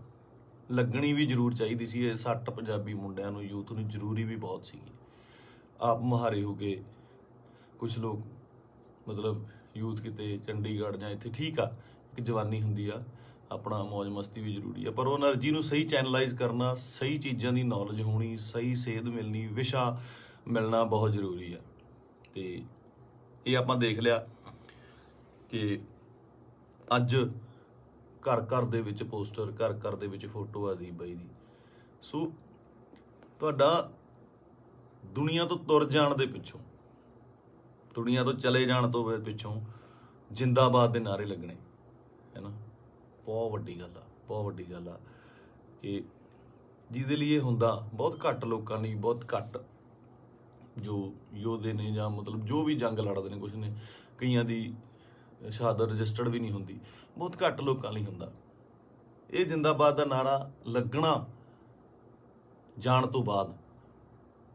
[SPEAKER 1] ਲੱਗਣੀ ਵੀ ਜ਼ਰੂਰ ਚਾਹੀਦੀ ਸੀ। ਇਹ 60 ਪੰਜਾਬੀ ਮੁੰਡਿਆਂ ਨੂੰ, ਯੂਥ ਨੂੰ ਜ਼ਰੂਰੀ ਵੀ ਬਹੁਤ ਸੀਗੀ। ਆਪ ਮੁਹਾਰੇ ਹੋ ਕੇ ਕੁਝ ਲੋਕ ਮਤਲਬ ਯੂਥ ਕਿਤੇ ਚੰਡੀਗੜ੍ਹ ਜਾਂ ਇੱਥੇ, ਠੀਕ ਆ, ਇੱਕ ਜਵਾਨੀ ਹੁੰਦੀ ਆ, ਆਪਣਾ ਮौज ਮਸਤੀ ਵੀ ਜ਼ਰੂਰੀ ਆ, ਪਰ ਉਹ એનર્ਜੀ ਨੂੰ ਸਹੀ ਚੈਨਲਾਈਜ਼ ਕਰਨਾ, ਸਹੀ ਚੀਜ਼ਾਂ ਦੀ ਨੌਲੇਜ ਹੋਣੀ, ਸਹੀ ਸੇਧ ਮਿਲਣੀ, ਵਿਸ਼ਾ ਮਿਲਣਾ ਬਹੁਤ ਜ਼ਰੂਰੀ ਆ। ਤੇ ਇਹ ਆਪਾਂ ਦੇਖ ਲਿਆ ਕਿ ਅੱਜ ਘਰ ਘਰ ਦੇ ਵਿੱਚ ਪੋਸਟਰ, ਘਰ ਘਰ ਦੇ ਵਿੱਚ ਫੋਟੋ ਆ ਦੀਪ ਬਾਈ ਦੀ। ਸੋ ਤੁਹਾਡਾ ਦੁਨੀਆ ਤੋਂ ਤੁਰ ਜਾਣ ਦੇ ਪਿੱਛੋਂ, ਦੁਨੀਆ ਤੋਂ ਚਲੇ ਜਾਣ ਤੋਂ ਪਿੱਛੋਂ ਜਿੰਦਾਬਾਦ ਦੇ ਨਾਅਰੇ ਲੱਗਣੇ ਹੈ ਨਾ, ਬਹੁਤ ਵੱਡੀ ਗੱਲ ਆ, ਬਹੁਤ ਵੱਡੀ ਗੱਲ ਆ। ਕਿ ਜਿਹਦੇ ਲਈ ਇਹ ਹੁੰਦਾ ਬਹੁਤ ਘੱਟ ਲੋਕਾਂ ਲਈ, ਬਹੁਤ ਘੱਟ ਜੋ ਯੋਧੇ ਨੇ ਜਾਂ ਮਤਲਬ ਜੋ ਵੀ ਜੰਗ ਲੜਦੇ ਨੇ, ਕੁਛ ਨੇ, ਕਈਆਂ ਦੀ ਸ਼ਹਾਦਤ ਰਜਿਸਟਰਡ ਵੀ ਨਹੀਂ ਹੁੰਦੀ, ਬਹੁਤ ਘੱਟ ਲੋਕਾਂ ਲਈ ਹੁੰਦਾ। ਇਹ ਜਿੰਦਾਬਾਦ ਦਾ ਨਾਰਾ ਲੱਗਣਾ ਜਾਣ ਤੋਂ ਬਾਅਦ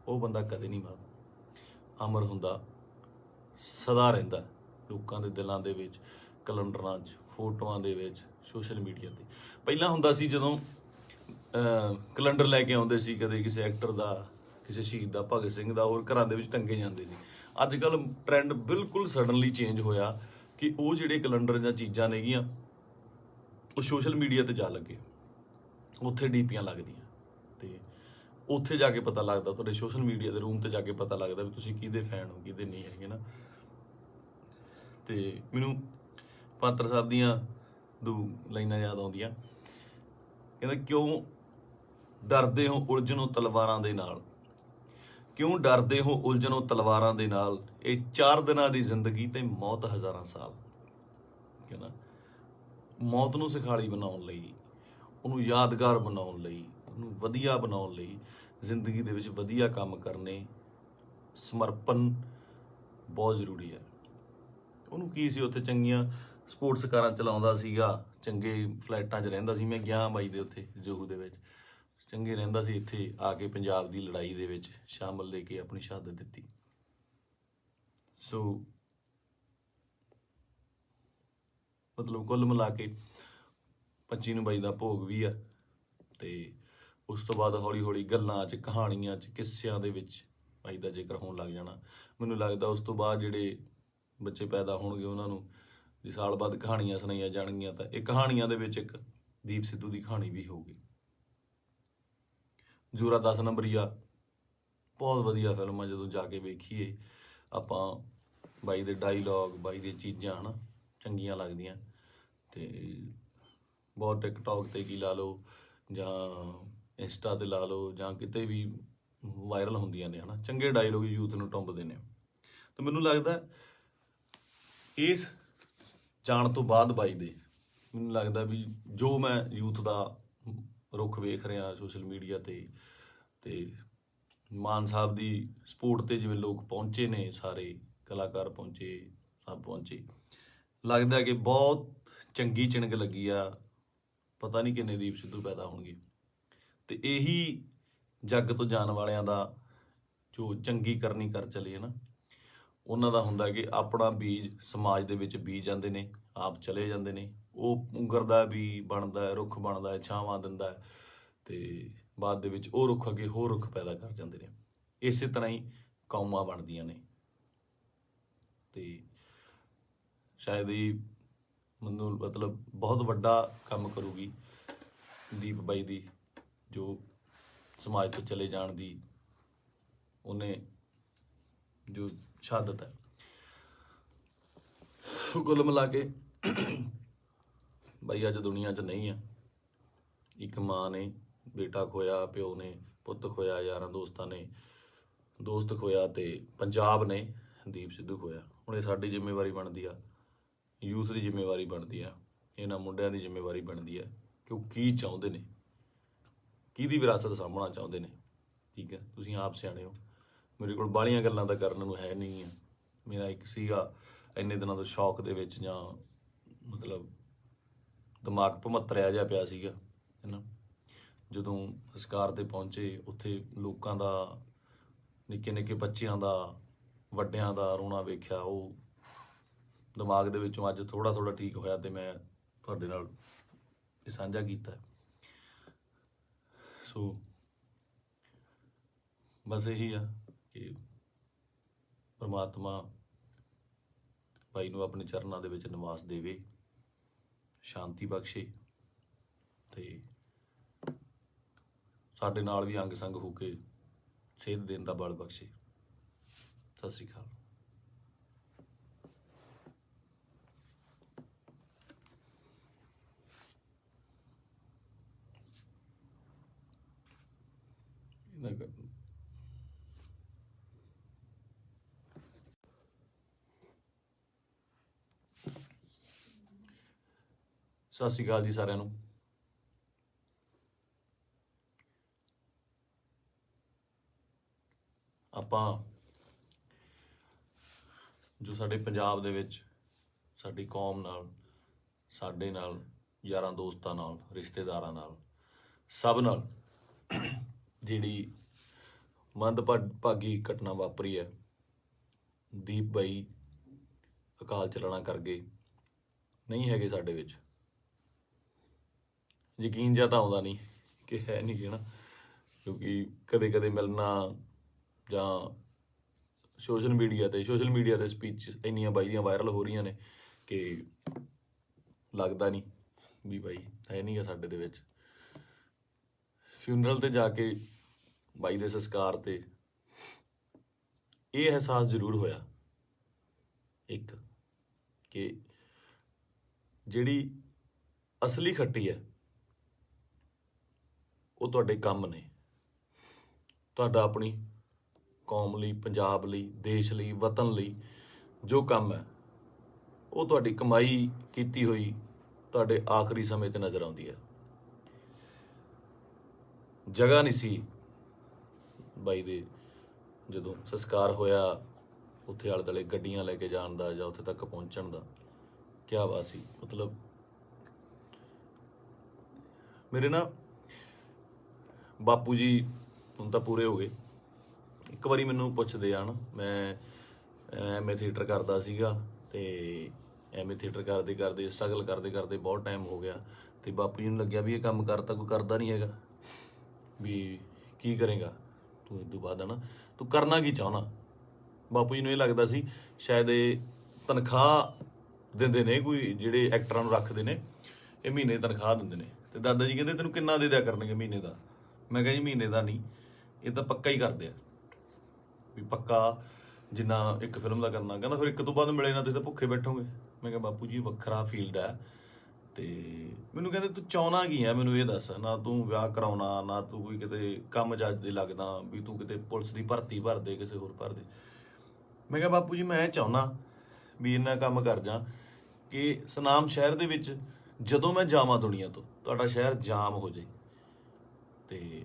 [SPEAKER 1] ਉਹ ਬੰਦਾ ਕਦੇ ਨਹੀਂ ਮਰਦਾ, ਅਮਰ ਹੁੰਦਾ, ਸਦਾ ਰਹਿੰਦਾ ਲੋਕਾਂ ਦੇ ਦਿਲਾਂ ਦੇ ਵਿੱਚ, ਕੈਲੰਡਰਾਂ 'ਚ, ਫੋਟੋਆਂ ਦੇ ਵਿੱਚ, ਸੋਸ਼ਲ ਮੀਡੀਆ ਤੇ। ਪਹਿਲਾਂ ਹੁੰਦਾ ਸੀ ਜਦੋਂ ਕੈਲੰਡਰ ਲੈ ਕੇ ਆਉਂਦੇ ਸੀ, ਕਦੇ ਕਿਸੇ ਐਕਟਰ ਦਾ, ਕਿਸੇ ਸ਼ਹੀਦ ਦਾ, ਭਗਤ ਸਿੰਘ ਦਾ, ਹੋਰ ਘਰਾਂ ਦੇ ਵਿੱਚ ਟੰਗੇ ਜਾਂਦੇ ਸੀ। ਅੱਜ ਕੱਲ੍ਹ ਟ੍ਰੈਂਡ ਬਿਲਕੁਲ ਸਡਨਲੀ ਚੇਂਜ ਹੋਇਆ ਕਿ ਉਹ ਜਿਹੜੇ ਕੈਲੰਡਰ ਜਾਂ ਚੀਜ਼ਾਂ ਨੇਗੀਆਂ ਉਹ ਸੋਸ਼ਲ ਮੀਡੀਆ ਤੇ ਜਾ ਲੱਗੇ, ਉੱਥੇ ਡੀਪੀਆਂ ਲੱਗਦੀਆਂ, ਤੇ ਉੱਥੇ ਜਾ ਕੇ ਪਤਾ ਲੱਗਦਾ, ਤੁਹਾਡੇ ਸੋਸ਼ਲ ਮੀਡੀਆ ਦੇ ਰੂਮ ਤੇ ਜਾ ਕੇ ਪਤਾ ਲੱਗਦਾ ਵੀ ਤੁਸੀਂ ਕਿਹਦੇ ਫੈਨ ਹੋ, ਕਿਹਦੇ ਨਹੀਂ ਹੈਗੇ ਨਾ। ਤੇ ਮੈਨੂੰ ਪਾਤਰ ਸਾਹਿਬ ਦੀਆਂ 2 ਲਾਈਨਾਂ ਯਾਦ ਆਉਂਦੀਆਂ, ਕਹਿੰਦਾ ਕਿਉਂ ਡਰਦੇ ਹੋ ਉਲਝਣੋਂ ਤਲਵਾਰਾਂ ਦੇ ਨਾਲ, ਕਿਉਂ ਡਰਦੇ ਹੋ ਉਲਝਣੋਂ ਤਲਵਾਰਾਂ ਦੇ ਨਾਲ, ਇਹ 4 ਦਿਨਾਂ ਦੀ ਜ਼ਿੰਦਗੀ ਤੇ ਮੌਤ ਹਜ਼ਾਰਾਂ ਸਾਲ। ਕਹਿੰਦਾ ਮੌਤ ਨੂੰ ਸਿਖਾਲੀ ਬਣਾਉਣ ਲਈ, ਉਹਨੂੰ ਯਾਦਗਾਰ ਬਣਾਉਣ ਲਈ, ਉਹਨੂੰ ਵਧੀਆ ਬਣਾਉਣ ਲਈ, ਜ਼ਿੰਦਗੀ ਦੇ ਵਿੱਚ ਵਧੀਆ ਕੰਮ ਕਰਨੇ, ਸਮਰਪਣ ਬਹੁਤ ਜ਼ਰੂਰੀ ਹੈ। ਉਹਨੂੰ ਕੀ ਸੀ, ਉੱਥੇ ਚੰਗੀਆਂ ਸਪੋਰਟਸ ਕਾਰਾਂ ਚਲਾਉਂਦਾ ਸੀਗਾ, ਚੰਗੇ ਫਲੈਟਾਂ 'ਚ ਰਹਿੰਦਾ ਸੀ। ਮੈਂ ਗਿਆ ਬਾਈ ਦੇ ਉੱਥੇ ਜੂਹੂ ਦੇ ਵਿੱਚ, ਚੰਗੇ ਰਹਿੰਦਾ ਸੀ। ਇੱਥੇ ਆ ਕੇ ਪੰਜਾਬ ਦੀ ਲੜਾਈ ਦੇ ਵਿੱਚ ਸ਼ਾਮਲ ਲੈ ਕੇ ਆਪਣੀ ਸ਼ਹਾਦਤ ਦਿੱਤੀ। ਸੋ ਮਤਲਬ ਕੁੱਲ ਮਿਲਾ ਕੇ 25 ਨੂੰ ਬਾਈ ਦਾ ਭੋਗ ਵੀ ਆ, ਤੇ ਉਸ ਤੋਂ ਬਾਅਦ ਹੌਲੀ ਹੌਲੀ ਗੱਲਾਂ 'ਚ, ਕਹਾਣੀਆਂ 'ਚ, ਕਿੱਸਿਆਂ ਦੇ ਵਿੱਚ ਬਾਈ ਦਾ ਜ਼ਿਕਰ ਹੋਣ ਲੱਗ ਜਾਣਾ। ਮੈਨੂੰ ਲੱਗਦਾ ਉਸ ਤੋਂ ਬਾਅਦ ਜਿਹੜੇ ਬੱਚੇ ਪੈਦਾ ਹੋਣਗੇ ਉਹਨਾਂ ਨੂੰ ਜੇ ਸਾਲ ਬਾਅਦ ਕਹਾਣੀਆਂ ਸੁਣਾਈਆਂ ਜਾਣਗੀਆਂ, ਤਾਂ ਇਹ ਕਹਾਣੀਆਂ ਦੇ ਵਿੱਚ ਇੱਕ ਦੀਪ ਸਿੱਧੂ ਦੀ ਕਹਾਣੀ ਵੀ ਹੋਊਗੀ। ਜ਼ੋਰਾ 10 ਨੰਬਰੀਆ ਬਹੁਤ ਵਧੀਆ ਫਿਲਮ ਆ, ਜਦੋਂ ਜਾ ਕੇ ਵੇਖੀਏ ਆਪਾਂ, ਬਾਈ ਦੇ ਡਾਇਲੋਗ, ਬਾਈ ਦੀਆਂ ਚੀਜ਼ਾਂ ਹੈ ਨਾ, ਚੰਗੀਆਂ ਲੱਗਦੀਆਂ। ਤੇ ਬਹੁਤ ਟਿਕਟੌਕ ਤੇ ਕੀ ਲਾ ਲਓ ਜਾਂ ਇੰਸਟਾ ਤੇ ਲਾ ਲਓ ਜਾਂ ਕਿਤੇ ਵੀ ਵਾਇਰਲ ਹੁੰਦੀਆਂ ਨੇ ਹਨਾ, ਚੰਗੇ ਡਾਇਲੋਗ ਯੂਥ ਨੂੰ ਟੁੰਬਦੇ ਨੇ। ਤਾਂ ਮੈਨੂੰ ਲੱਗਦਾ ਇਸ ਜਾਣ ਤੋਂ ਬਾਅਦ ਬਾਈ ਦੇ ਮੈਨੂੰ ਲੱਗਦਾ ਵੀ ਜੋ ਮੈਂ ਯੂਥ ਦਾ ਰੁੱਖ ਵੇਖ ਰਿਹਾ ਸੋਸ਼ਲ ਮੀਡੀਆ ਤੇ ਮਾਨ ਸਾਹਿਬ ਦੀ ਸਪੋਰਟ ਤੇ ਜਿਵੇਂ ਲੋਕ ਪਹੁੰਚੇ ਨੇ, ਸਾਰੇ ਕਲਾਕਾਰ ਪਹੁੰਚੇ, ਸਭ ਪਹੁੰਚੇ, ਲੱਗਦਾ ਕਿ ਬਹੁਤ ਚੰਗੀ ਚਿਣਗ ਲੱਗੀ ਆ। ਪਤਾ ਨਹੀਂ ਕਿੰਨੇ ਦੀਪ ਸਿੱਧੂ ਪੈਦਾ ਹੋਣਗੇ। ਤੇ ਇਹੀ ਜੱਗ ਤੋਂ ਜਾਣ ਵਾਲਿਆਂ ਦਾ ਜੋ ਚੰਗੀ ਕਰਨੀ ਕਰ ਚਲੇ ਨਾ, ਉਹਨਾਂ ਦਾ ਹੁੰਦਾ ਕਿ ਆਪਣਾ ਬੀਜ ਸਮਾਜ ਦੇ ਵਿੱਚ ਬੀਜ ਜਾਂਦੇ ਨੇ, ਆਪ ਚਲੇ ਜਾਂਦੇ ਨੇ। ਉਹ ਪੁੰਗਰਦਾ ਵੀ ਬਣਦਾ, ਰੁੱਖ ਬਣਦਾ, ਛਾਵਾਂ ਦਿੰਦਾ, ਤੇ ਬਾਅਦ ਦੇ ਵਿੱਚ ਉਹ ਰੁੱਖ ਅੱਗੇ ਹੋਰ ਰੁੱਖ ਪੈਦਾ ਕਰ ਜਾਂਦੇ ਨੇ। ਇਸੇ ਤਰ੍ਹਾਂ ਹੀ ਕੌਮਾਂ ਬਣਦੀਆਂ ਨੇ। ਤੇ ਸ਼ਾਇਦ ਇਹ ਮੈਨੂੰ ਮਤਲਬ ਬਹੁਤ ਵੱਡਾ ਕੰਮ ਕਰੂਗੀ ਦੀਪ ਬਾਈ ਦੀ, ਜੋ ਸਮਾਜ ਤੋਂ ਚਲੇ ਜਾਣ ਦੀ ਉਹਨੇ ਜੋ ਸ਼ਹਾਦਤ ਹੈ। ਕੁੱਲ ਮਿਲਾ ਕੇ ਬਾਈ ਅੱਜ ਦੁਨੀਆ 'ਚ ਨਹੀਂ ਆ। ਇੱਕ ਮਾਂ ਨੇ ਬੇਟਾ ਖੋਇਆ, ਪਿਓ ਨੇ ਪੁੱਤ ਖੋਇਆ, ਯਾਰਾਂ ਦੋਸਤਾਂ ਨੇ ਦੋਸਤ ਖੋਇਆ, ਤੇ ਪੰਜਾਬ ਨੇ ਦੀਪ ਸਿੱਧੂ ਖੋਇਆ। ਹੁਣ ਇਹ ਸਾਡੀ ਜ਼ਿੰਮੇਵਾਰੀ ਬਣਦੀ ਆ, ਯੂਥ ਦੀ ਜ਼ਿੰਮੇਵਾਰੀ ਬਣਦੀ ਆ, ਇਹਨਾਂ ਮੁੰਡਿਆਂ ਦੀ ਜ਼ਿੰਮੇਵਾਰੀ ਬਣਦੀ ਆ ਕਿ ਉਹ ਕੀ ਚਾਹੁੰਦੇ ਨੇ, ਕਿਹਦੀ ਵਿਰਾਸਤ ਸਾਂਭਣਾ ਚਾਹੁੰਦੇ ਨੇ। ਠੀਕ ਹੈ, ਤੁਸੀਂ ਆਪ ਸਿਆਣੇ ਹੋ। ਮੇਰੇ ਕੋਲ ਬਾਹਲੀਆਂ ਗੱਲਾਂ ਤਾਂ ਕਰਨ ਨੂੰ ਹੈ ਨਹੀਂ ਆ। ਮੇਰਾ ਇੱਕ ਸੀਗਾ ਇੰਨੇ ਦਿਨਾਂ ਤੋਂ ਸ਼ੌਕ ਦੇ ਵਿੱਚ, ਜਾਂ ਮਤਲਬ ਦਿਮਾਗ ਭਮੱਤਰਿਆ ਜਿਹਾ ਪਿਆ ਸੀਗਾ ਹੈ ਨਾ। ਜਦੋਂ ਸੰਸਕਾਰ 'ਤੇ ਪਹੁੰਚੇ, ਉੱਥੇ ਲੋਕਾਂ ਦਾ, ਨਿੱਕੇ ਨਿੱਕੇ ਬੱਚਿਆਂ ਦਾ, ਵੱਡਿਆਂ ਦਾ ਰੋਣਾ ਵੇਖਿਆ, ਉਹ ਦਿਮਾਗ ਦੇ ਵਿੱਚੋਂ ਅੱਜ ਥੋੜ੍ਹਾ ਥੋੜ੍ਹਾ ਠੀਕ ਹੋਇਆ, ਤੇ ਮੈਂ ਤੁਹਾਡੇ ਨਾਲ ਇਹ ਸਾਂਝਾ ਕੀਤਾ। ਸੋ ਬਸ ਇਹੀ ਆ ਕਿ ਪਰਮਾਤਮਾ ਬਾਈ ਨੂੰ ਆਪਣੇ ਚਰਨਾਂ ਦੇ ਵਿੱਚ ਨਿਵਾਸ ਦੇਵੇ, ਸ਼ਾਂਤੀ ਬਖਸ਼ੇ, ਤੇ ਸਾਡੇ ਨਾਲ ਵੀ ਅੰਗ ਸੰਗ ਹੋ ਕੇ ਸੇਧ ਦੇਣ ਦਾ ਬਲ ਬਖਸ਼ੇ। ਸਤਿ ਸ਼੍ਰੀ ਅਕਾਲ। ਸਤਿ ਸ਼੍ਰੀ ਅਕਾਲ ਜੀ ਸਾਰਿਆਂ ਨੂੰ। ਆਪਾਂ ਜੋ ਸਾਡੇ ਪੰਜਾਬ ਦੇ ਵਿੱਚ ਸਾਡੀ ਕੌਮ ਨਾਲ, ਸਾਡੇ ਨਾਲ, ਯਾਰਾਂ ਦੋਸਤਾਂ ਨਾਲ, ਰਿਸ਼ਤੇਦਾਰਾਂ ਨਾਲ, ਸਭ ਨਾਲ ਜਿਹੜੀ ਮੰਦਭਾਗੀ ਘਟਨਾ ਵਾਪਰੀ ਹੈ, ਦੀਪ ਬਾਈ ਅਕਾਲ ਚਲਾਣਾ ਕਰ ਗਏ, ਨਹੀਂ ਹੈਗੇ ਸਾਡੇ ਵਿੱਚ। ਯਕੀਨ ਜਿਹਾ ਤਾਂ ਆਉਂਦਾ ਨਹੀਂ ਕਿ ਹੈ ਨਹੀਂ ਗੇ ਨਾ, ਕਿਉਂਕਿ ਕਦੇ ਕਦੇ ਮਿਲਣਾ ਜਾਂ ਸੋਸ਼ਲ ਮੀਡੀਆ ਤੇ ਸਪੀਚ ਇੰਨੀਆਂ ਬਾਈ ਦੀਆਂ ਵਾਇਰਲ ਹੋ ਰਹੀਆਂ ਨੇ ਕਿ ਲੱਗਦਾ ਨਹੀਂ ਵੀ ਬਾਈ ਹੈ ਨਹੀਂ ਗਾ ਸਾਡੇ ਦੇ ਵਿੱਚ। ਫਿਊਨਰਲ ਤੇ ਜਾ ਕੇ ਬਾਈ ਦੇ ਸੰਸਕਾਰ ਤੇ ਇਹ ਅਹਿਸਾਸ ਜ਼ਰੂਰ ਹੋਇਆ ਇੱਕ, ਕਿ ਜਿਹੜੀ ਅਸਲੀ ਖੱਟੀ ਹੈ ਉਹ ਤੁਹਾਡੇ ਕੰਮ ਨੇ। ਤੁਹਾਡਾ ਆਪਣੀ ਕੌਮ ਲਈ, ਪੰਜਾਬ ਲਈ, ਦੇਸ਼ ਲਈ, ਵਤਨ ਲਈ ਜੋ ਕੰਮ ਹੈ, ਉਹ ਤੁਹਾਡੀ ਕਮਾਈ ਕੀਤੀ ਹੋਈ ਤੁਹਾਡੇ ਆਖਰੀ ਸਮੇਂ ਤੇ ਨਜ਼ਰ ਆਉਂਦੀ ਹੈ। ਜਗ੍ਹਾ ਨਹੀਂ ਸੀ ਬਾਈ ਦੇ, ਜਦੋਂ ਸੰਸਕਾਰ ਹੋਇਆ, ਉੱਥੇ ਆਲੇ ਦੁਆਲੇ ਗੱਡੀਆਂ ਲੈ ਕੇ ਜਾਣ ਦਾ ਜਾਂ ਉੱਥੇ ਤੱਕ ਪਹੁੰਚਣ ਦਾ। ਕਿਆ ਬਾਤ ਸੀ। ਮਤਲਬ ਮੇਰੇ ਨਾ ਬਾਪੂ ਜੀ ਹੁਣ ਤਾਂ ਪੂਰੇ ਹੋ ਗਏ। ਇੱਕ ਵਾਰੀ ਮੈਨੂੰ ਪੁੱਛਦੇ ਆ ਨਾ, ਮੈਂ ਐਮਏ ਥੀਏਟਰ ਕਰਦਾ ਸੀਗਾ, ਤੇ ਐਮਏ ਥੀਏਟਰ ਕਰਦੇ ਕਰਦੇ, ਸਟਰਗਲ ਕਰਦੇ ਕਰਦੇ ਬਹੁਤ ਟਾਈਮ ਹੋ ਗਿਆ, ਤੇ ਬਾਪੂ ਜੀ ਨੂੰ ਲੱਗਿਆ ਵੀ ਇਹ ਕੰਮ ਕਰਤਾ ਕੋਈ ਕਰਦਾ ਨਹੀਂ ਹੈਗਾ, ਵੀ ਕੀ ਕਰੇਗਾ ਤੂੰ ਇਸ ਤੋਂ ਬਾਅਦ ਹੈ ਨਾ, ਤੂੰ ਕਰਨਾ ਕੀ ਚਾਹੁੰਦਾ। ਬਾਪੂ ਜੀ ਨੂੰ ਇਹ ਲੱਗਦਾ ਸੀ ਸ਼ਾਇਦ ਇਹ ਤਨਖਾਹ ਦਿੰਦੇ ਨੇ, ਕੋਈ ਜਿਹੜੇ ਐਕਟਰਾਂ ਨੂੰ ਰੱਖਦੇ ਨੇ, ਇਹ ਮਹੀਨੇ ਦੀ ਤਨਖਾਹ ਦਿੰਦੇ ਨੇ। ਤੇ ਦਾਦਾ ਜੀ ਕਹਿੰਦੇ ਤੈਨੂੰ ਕਿੰਨਾ ਦੇ ਦਿਆ ਕਰਨਗੇ ਮਹੀਨੇ ਦਾ। ਮੈਂ ਕਿਹਾ ਜੀ ਮਹੀਨੇ ਦਾ ਨਹੀਂ, ਇਹ ਤਾਂ ਪੱਕਾ ਹੀ ਕਰਦੇ ਆ, ਵੀ ਪੱਕਾ ਜਿੰਨਾ ਇੱਕ ਫਿਲਮ ਦਾ ਕਰਨਾ। ਕਹਿੰਦਾ ਫਿਰ ਇੱਕ ਤੋਂ ਬਾਅਦ ਮਿਲੇ ਨਾ, ਤੁਸੀਂ ਤਾਂ ਭੁੱਖੇ ਬੈਠੋਗੇ। ਮੈਂ ਕਿਹਾ ਬਾਪੂ ਜੀ ਵੱਖਰਾ ਫੀਲਡ ਹੈ, ਤੇ ਮੈਨੂੰ ਕਹਿੰਦੇ ਤੂੰ ਚਾਹੁੰਦਾ ਕੀ ਆ, ਮੈਨੂੰ ਇਹ ਦੱਸ। ਨਾ ਤੂੰ ਵਿਆਹ ਕਰਾਉਣਾ, ਨਾ ਤੂੰ ਕੋਈ ਕਿਤੇ ਕੰਮ ਜੱਜ ਦੇ ਲੱਗਦਾ ਵੀ ਤੂੰ ਕਿਤੇ ਪੁਲਿਸ ਦੀ ਭਰਤੀ ਭਰ ਦੇ, ਕਿਸੇ ਹੋਰ ਭਰ ਦੇ। ਮੈਂ ਕਿਹਾ ਬਾਪੂ ਜੀ ਮੈਂ ਚਾਹੁੰਦਾ ਵੀ ਇੰਨਾ ਕੰਮ ਕਰ ਜਾ ਕਿ ਸੁਨਾਮ ਸ਼ਹਿਰ ਦੇ ਵਿੱਚ ਜਦੋਂ ਮੈਂ ਜਾਵਾਂ ਦੁਨੀਆ ਤੋਂ, ਤੁਹਾਡਾ ਸ਼ਹਿਰ ਜਾਮ ਹੋ ਜਾਏ ਤੇ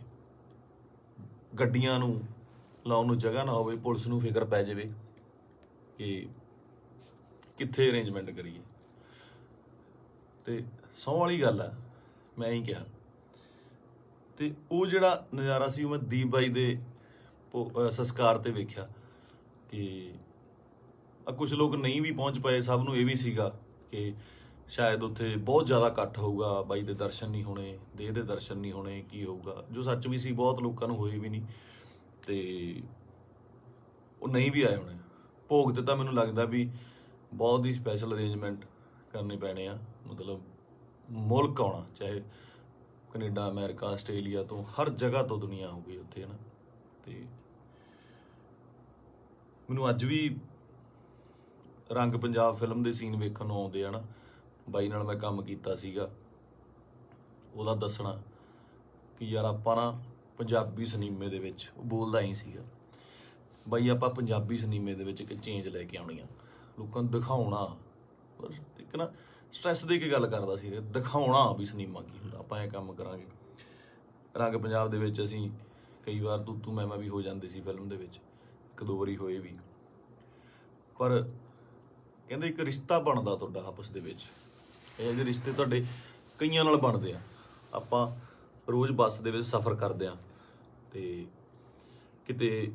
[SPEAKER 1] ਗੱਡੀਆਂ ਨੂੰ ਲਾਉਣ ਨੂੰ ਜਗ੍ਹਾ ਨਾ ਹੋਵੇ, ਪੁਲਿਸ ਨੂੰ ਫਿਕਰ ਪੈ ਜਾਵੇ ਕਿ ਕਿੱਥੇ ਅਰੇਂਜਮੈਂਟ ਕਰੀਏ। ਤੇ ਸਹੁੰ ਵਾਲੀ ਗੱਲ ਆ, ਮੈਂ ਹੀ ਕਿਹਾ। ਤੇ ਉਹ ਜਿਹੜਾ ਨਜ਼ਾਰਾ ਸੀ ਉਹ ਮੈਂ ਦੀਪ ਬਾਈ ਦੇ ਸੰਸਕਾਰ ਤੇ ਵੇਖਿਆ ਕਿ ਕੁਝ ਲੋਕ ਨਹੀਂ ਵੀ ਪਹੁੰਚ ਪਏ। ਸਭ ਨੂੰ ਇਹ ਵੀ ਸੀਗਾ ਕਿ ਸ਼ਾਇਦ ਉੱਥੇ ਬਹੁਤ ਜ਼ਿਆਦਾ ਇਕੱਠ ਹੋਊਗਾ, ਬਾਈ ਦੇ ਦਰਸ਼ਨ ਨਹੀਂ ਹੋਣੇ, ਦੇਹ ਦੇ ਦਰਸ਼ਨ ਨਹੀਂ ਹੋਣੇ, ਕੀ ਹੋਊਗਾ, ਜੋ ਸੱਚ ਵੀ ਸੀ। ਬਹੁਤ ਲੋਕਾਂ ਨੂੰ ਹੋਏ ਵੀ ਨਹੀਂ ਤੇ ਉਹ ਨਹੀਂ ਵੀ ਆਏ ਹੋਣੇ। ਭੋਗ ਤੇ ਤਾਂ ਮੈਨੂੰ ਲੱਗਦਾ ਵੀ ਬਹੁਤ ਹੀ ਸਪੈਸ਼ਲ ਅਰੇਂਜਮੈਂਟ ਕਰਨੇ ਪੈਣੇ ਆ, ਮਤਲਬ ਮੁਲਕ ਆਉਣਾ, ਚਾਹੇ ਕੈਨੇਡਾ, ਅਮਰੀਕਾ, ਆਸਟ੍ਰੇਲੀਆ ਤੋਂ, ਹਰ ਜਗ੍ਹਾ ਤੋਂ ਦੁਨੀਆ ਆਊਗੀ ਉੱਥੇ, ਹੈ ਨਾ। ਤੇ ਮੈਨੂੰ ਅੱਜ ਵੀ ਰੰਗ ਪੰਜਾਬ ਫਿਲਮ ਦੇ ਸੀਨ ਵੇਖਣ ਨੂੰ ਆਉਂਦੇ ਆ ਨਾ। ਬਾਈ ਨਾਲ ਮੈਂ ਕੰਮ ਕੀਤਾ ਸੀਗਾ, ਉਹਦਾ ਦੱਸਣਾ ਕਿ ਯਾਰ ਆਪਾਂ ਨਾ ਪੰਜਾਬੀ ਸਿਨੇਮੇ ਦੇ ਵਿੱਚ, ਉਹ ਬੋਲਦਾ ਹੀ ਸੀਗਾ, ਬਾਈ ਆਪਾਂ ਪੰਜਾਬੀ ਸਿਨੇਮੇ ਦੇ ਵਿੱਚ ਇੱਕ ਚੇਂਜ ਲੈ ਕੇ ਆਉਣੀ ਆ, ਲੋਕਾਂ ਨੂੰ ਦਿਖਾਉਣਾ। ਇੱਕ ਨਾ ਸਟ੍ਰੈਸ ਦੇ ਕੇ ਗੱਲ ਕਰਦਾ ਸੀ, ਦਿਖਾਉਣਾ ਵੀ ਸਿਨੇਮਾ ਕੀ ਹੁੰਦਾ, ਆਪਾਂ ਇਹ ਕੰਮ ਕਰਾਂਗੇ। ਰੰਗ ਪੰਜਾਬ ਦੇ ਵਿੱਚ ਅਸੀਂ ਕਈ ਵਾਰ ਤੂੰ ਮੈਂ ਵੀ ਹੋ ਜਾਂਦੇ ਸੀ ਫਿਲਮ ਦੇ ਵਿੱਚ, 1-2 ਵਾਰੀ ਹੋਏ ਵੀ। ਪਰ ਕਹਿੰਦੇ ਇੱਕ ਰਿਸ਼ਤਾ ਬਣਦਾ ਤੁਹਾਡਾ ਆਪਸ ਦੇ ਵਿੱਚ, ਇਹ ਜਿਹੇ ਰਿਸ਼ਤੇ ਤੁਹਾਡੇ ਕਈਆਂ ਨਾਲ ਬਣਦੇ ਆ। ਆਪਾਂ ਰੋਜ਼ ਬੱਸ ਦੇ ਵਿੱਚ ਸਫ਼ਰ ਕਰਦੇ ਆ ਤੇ ਕਿਤੇ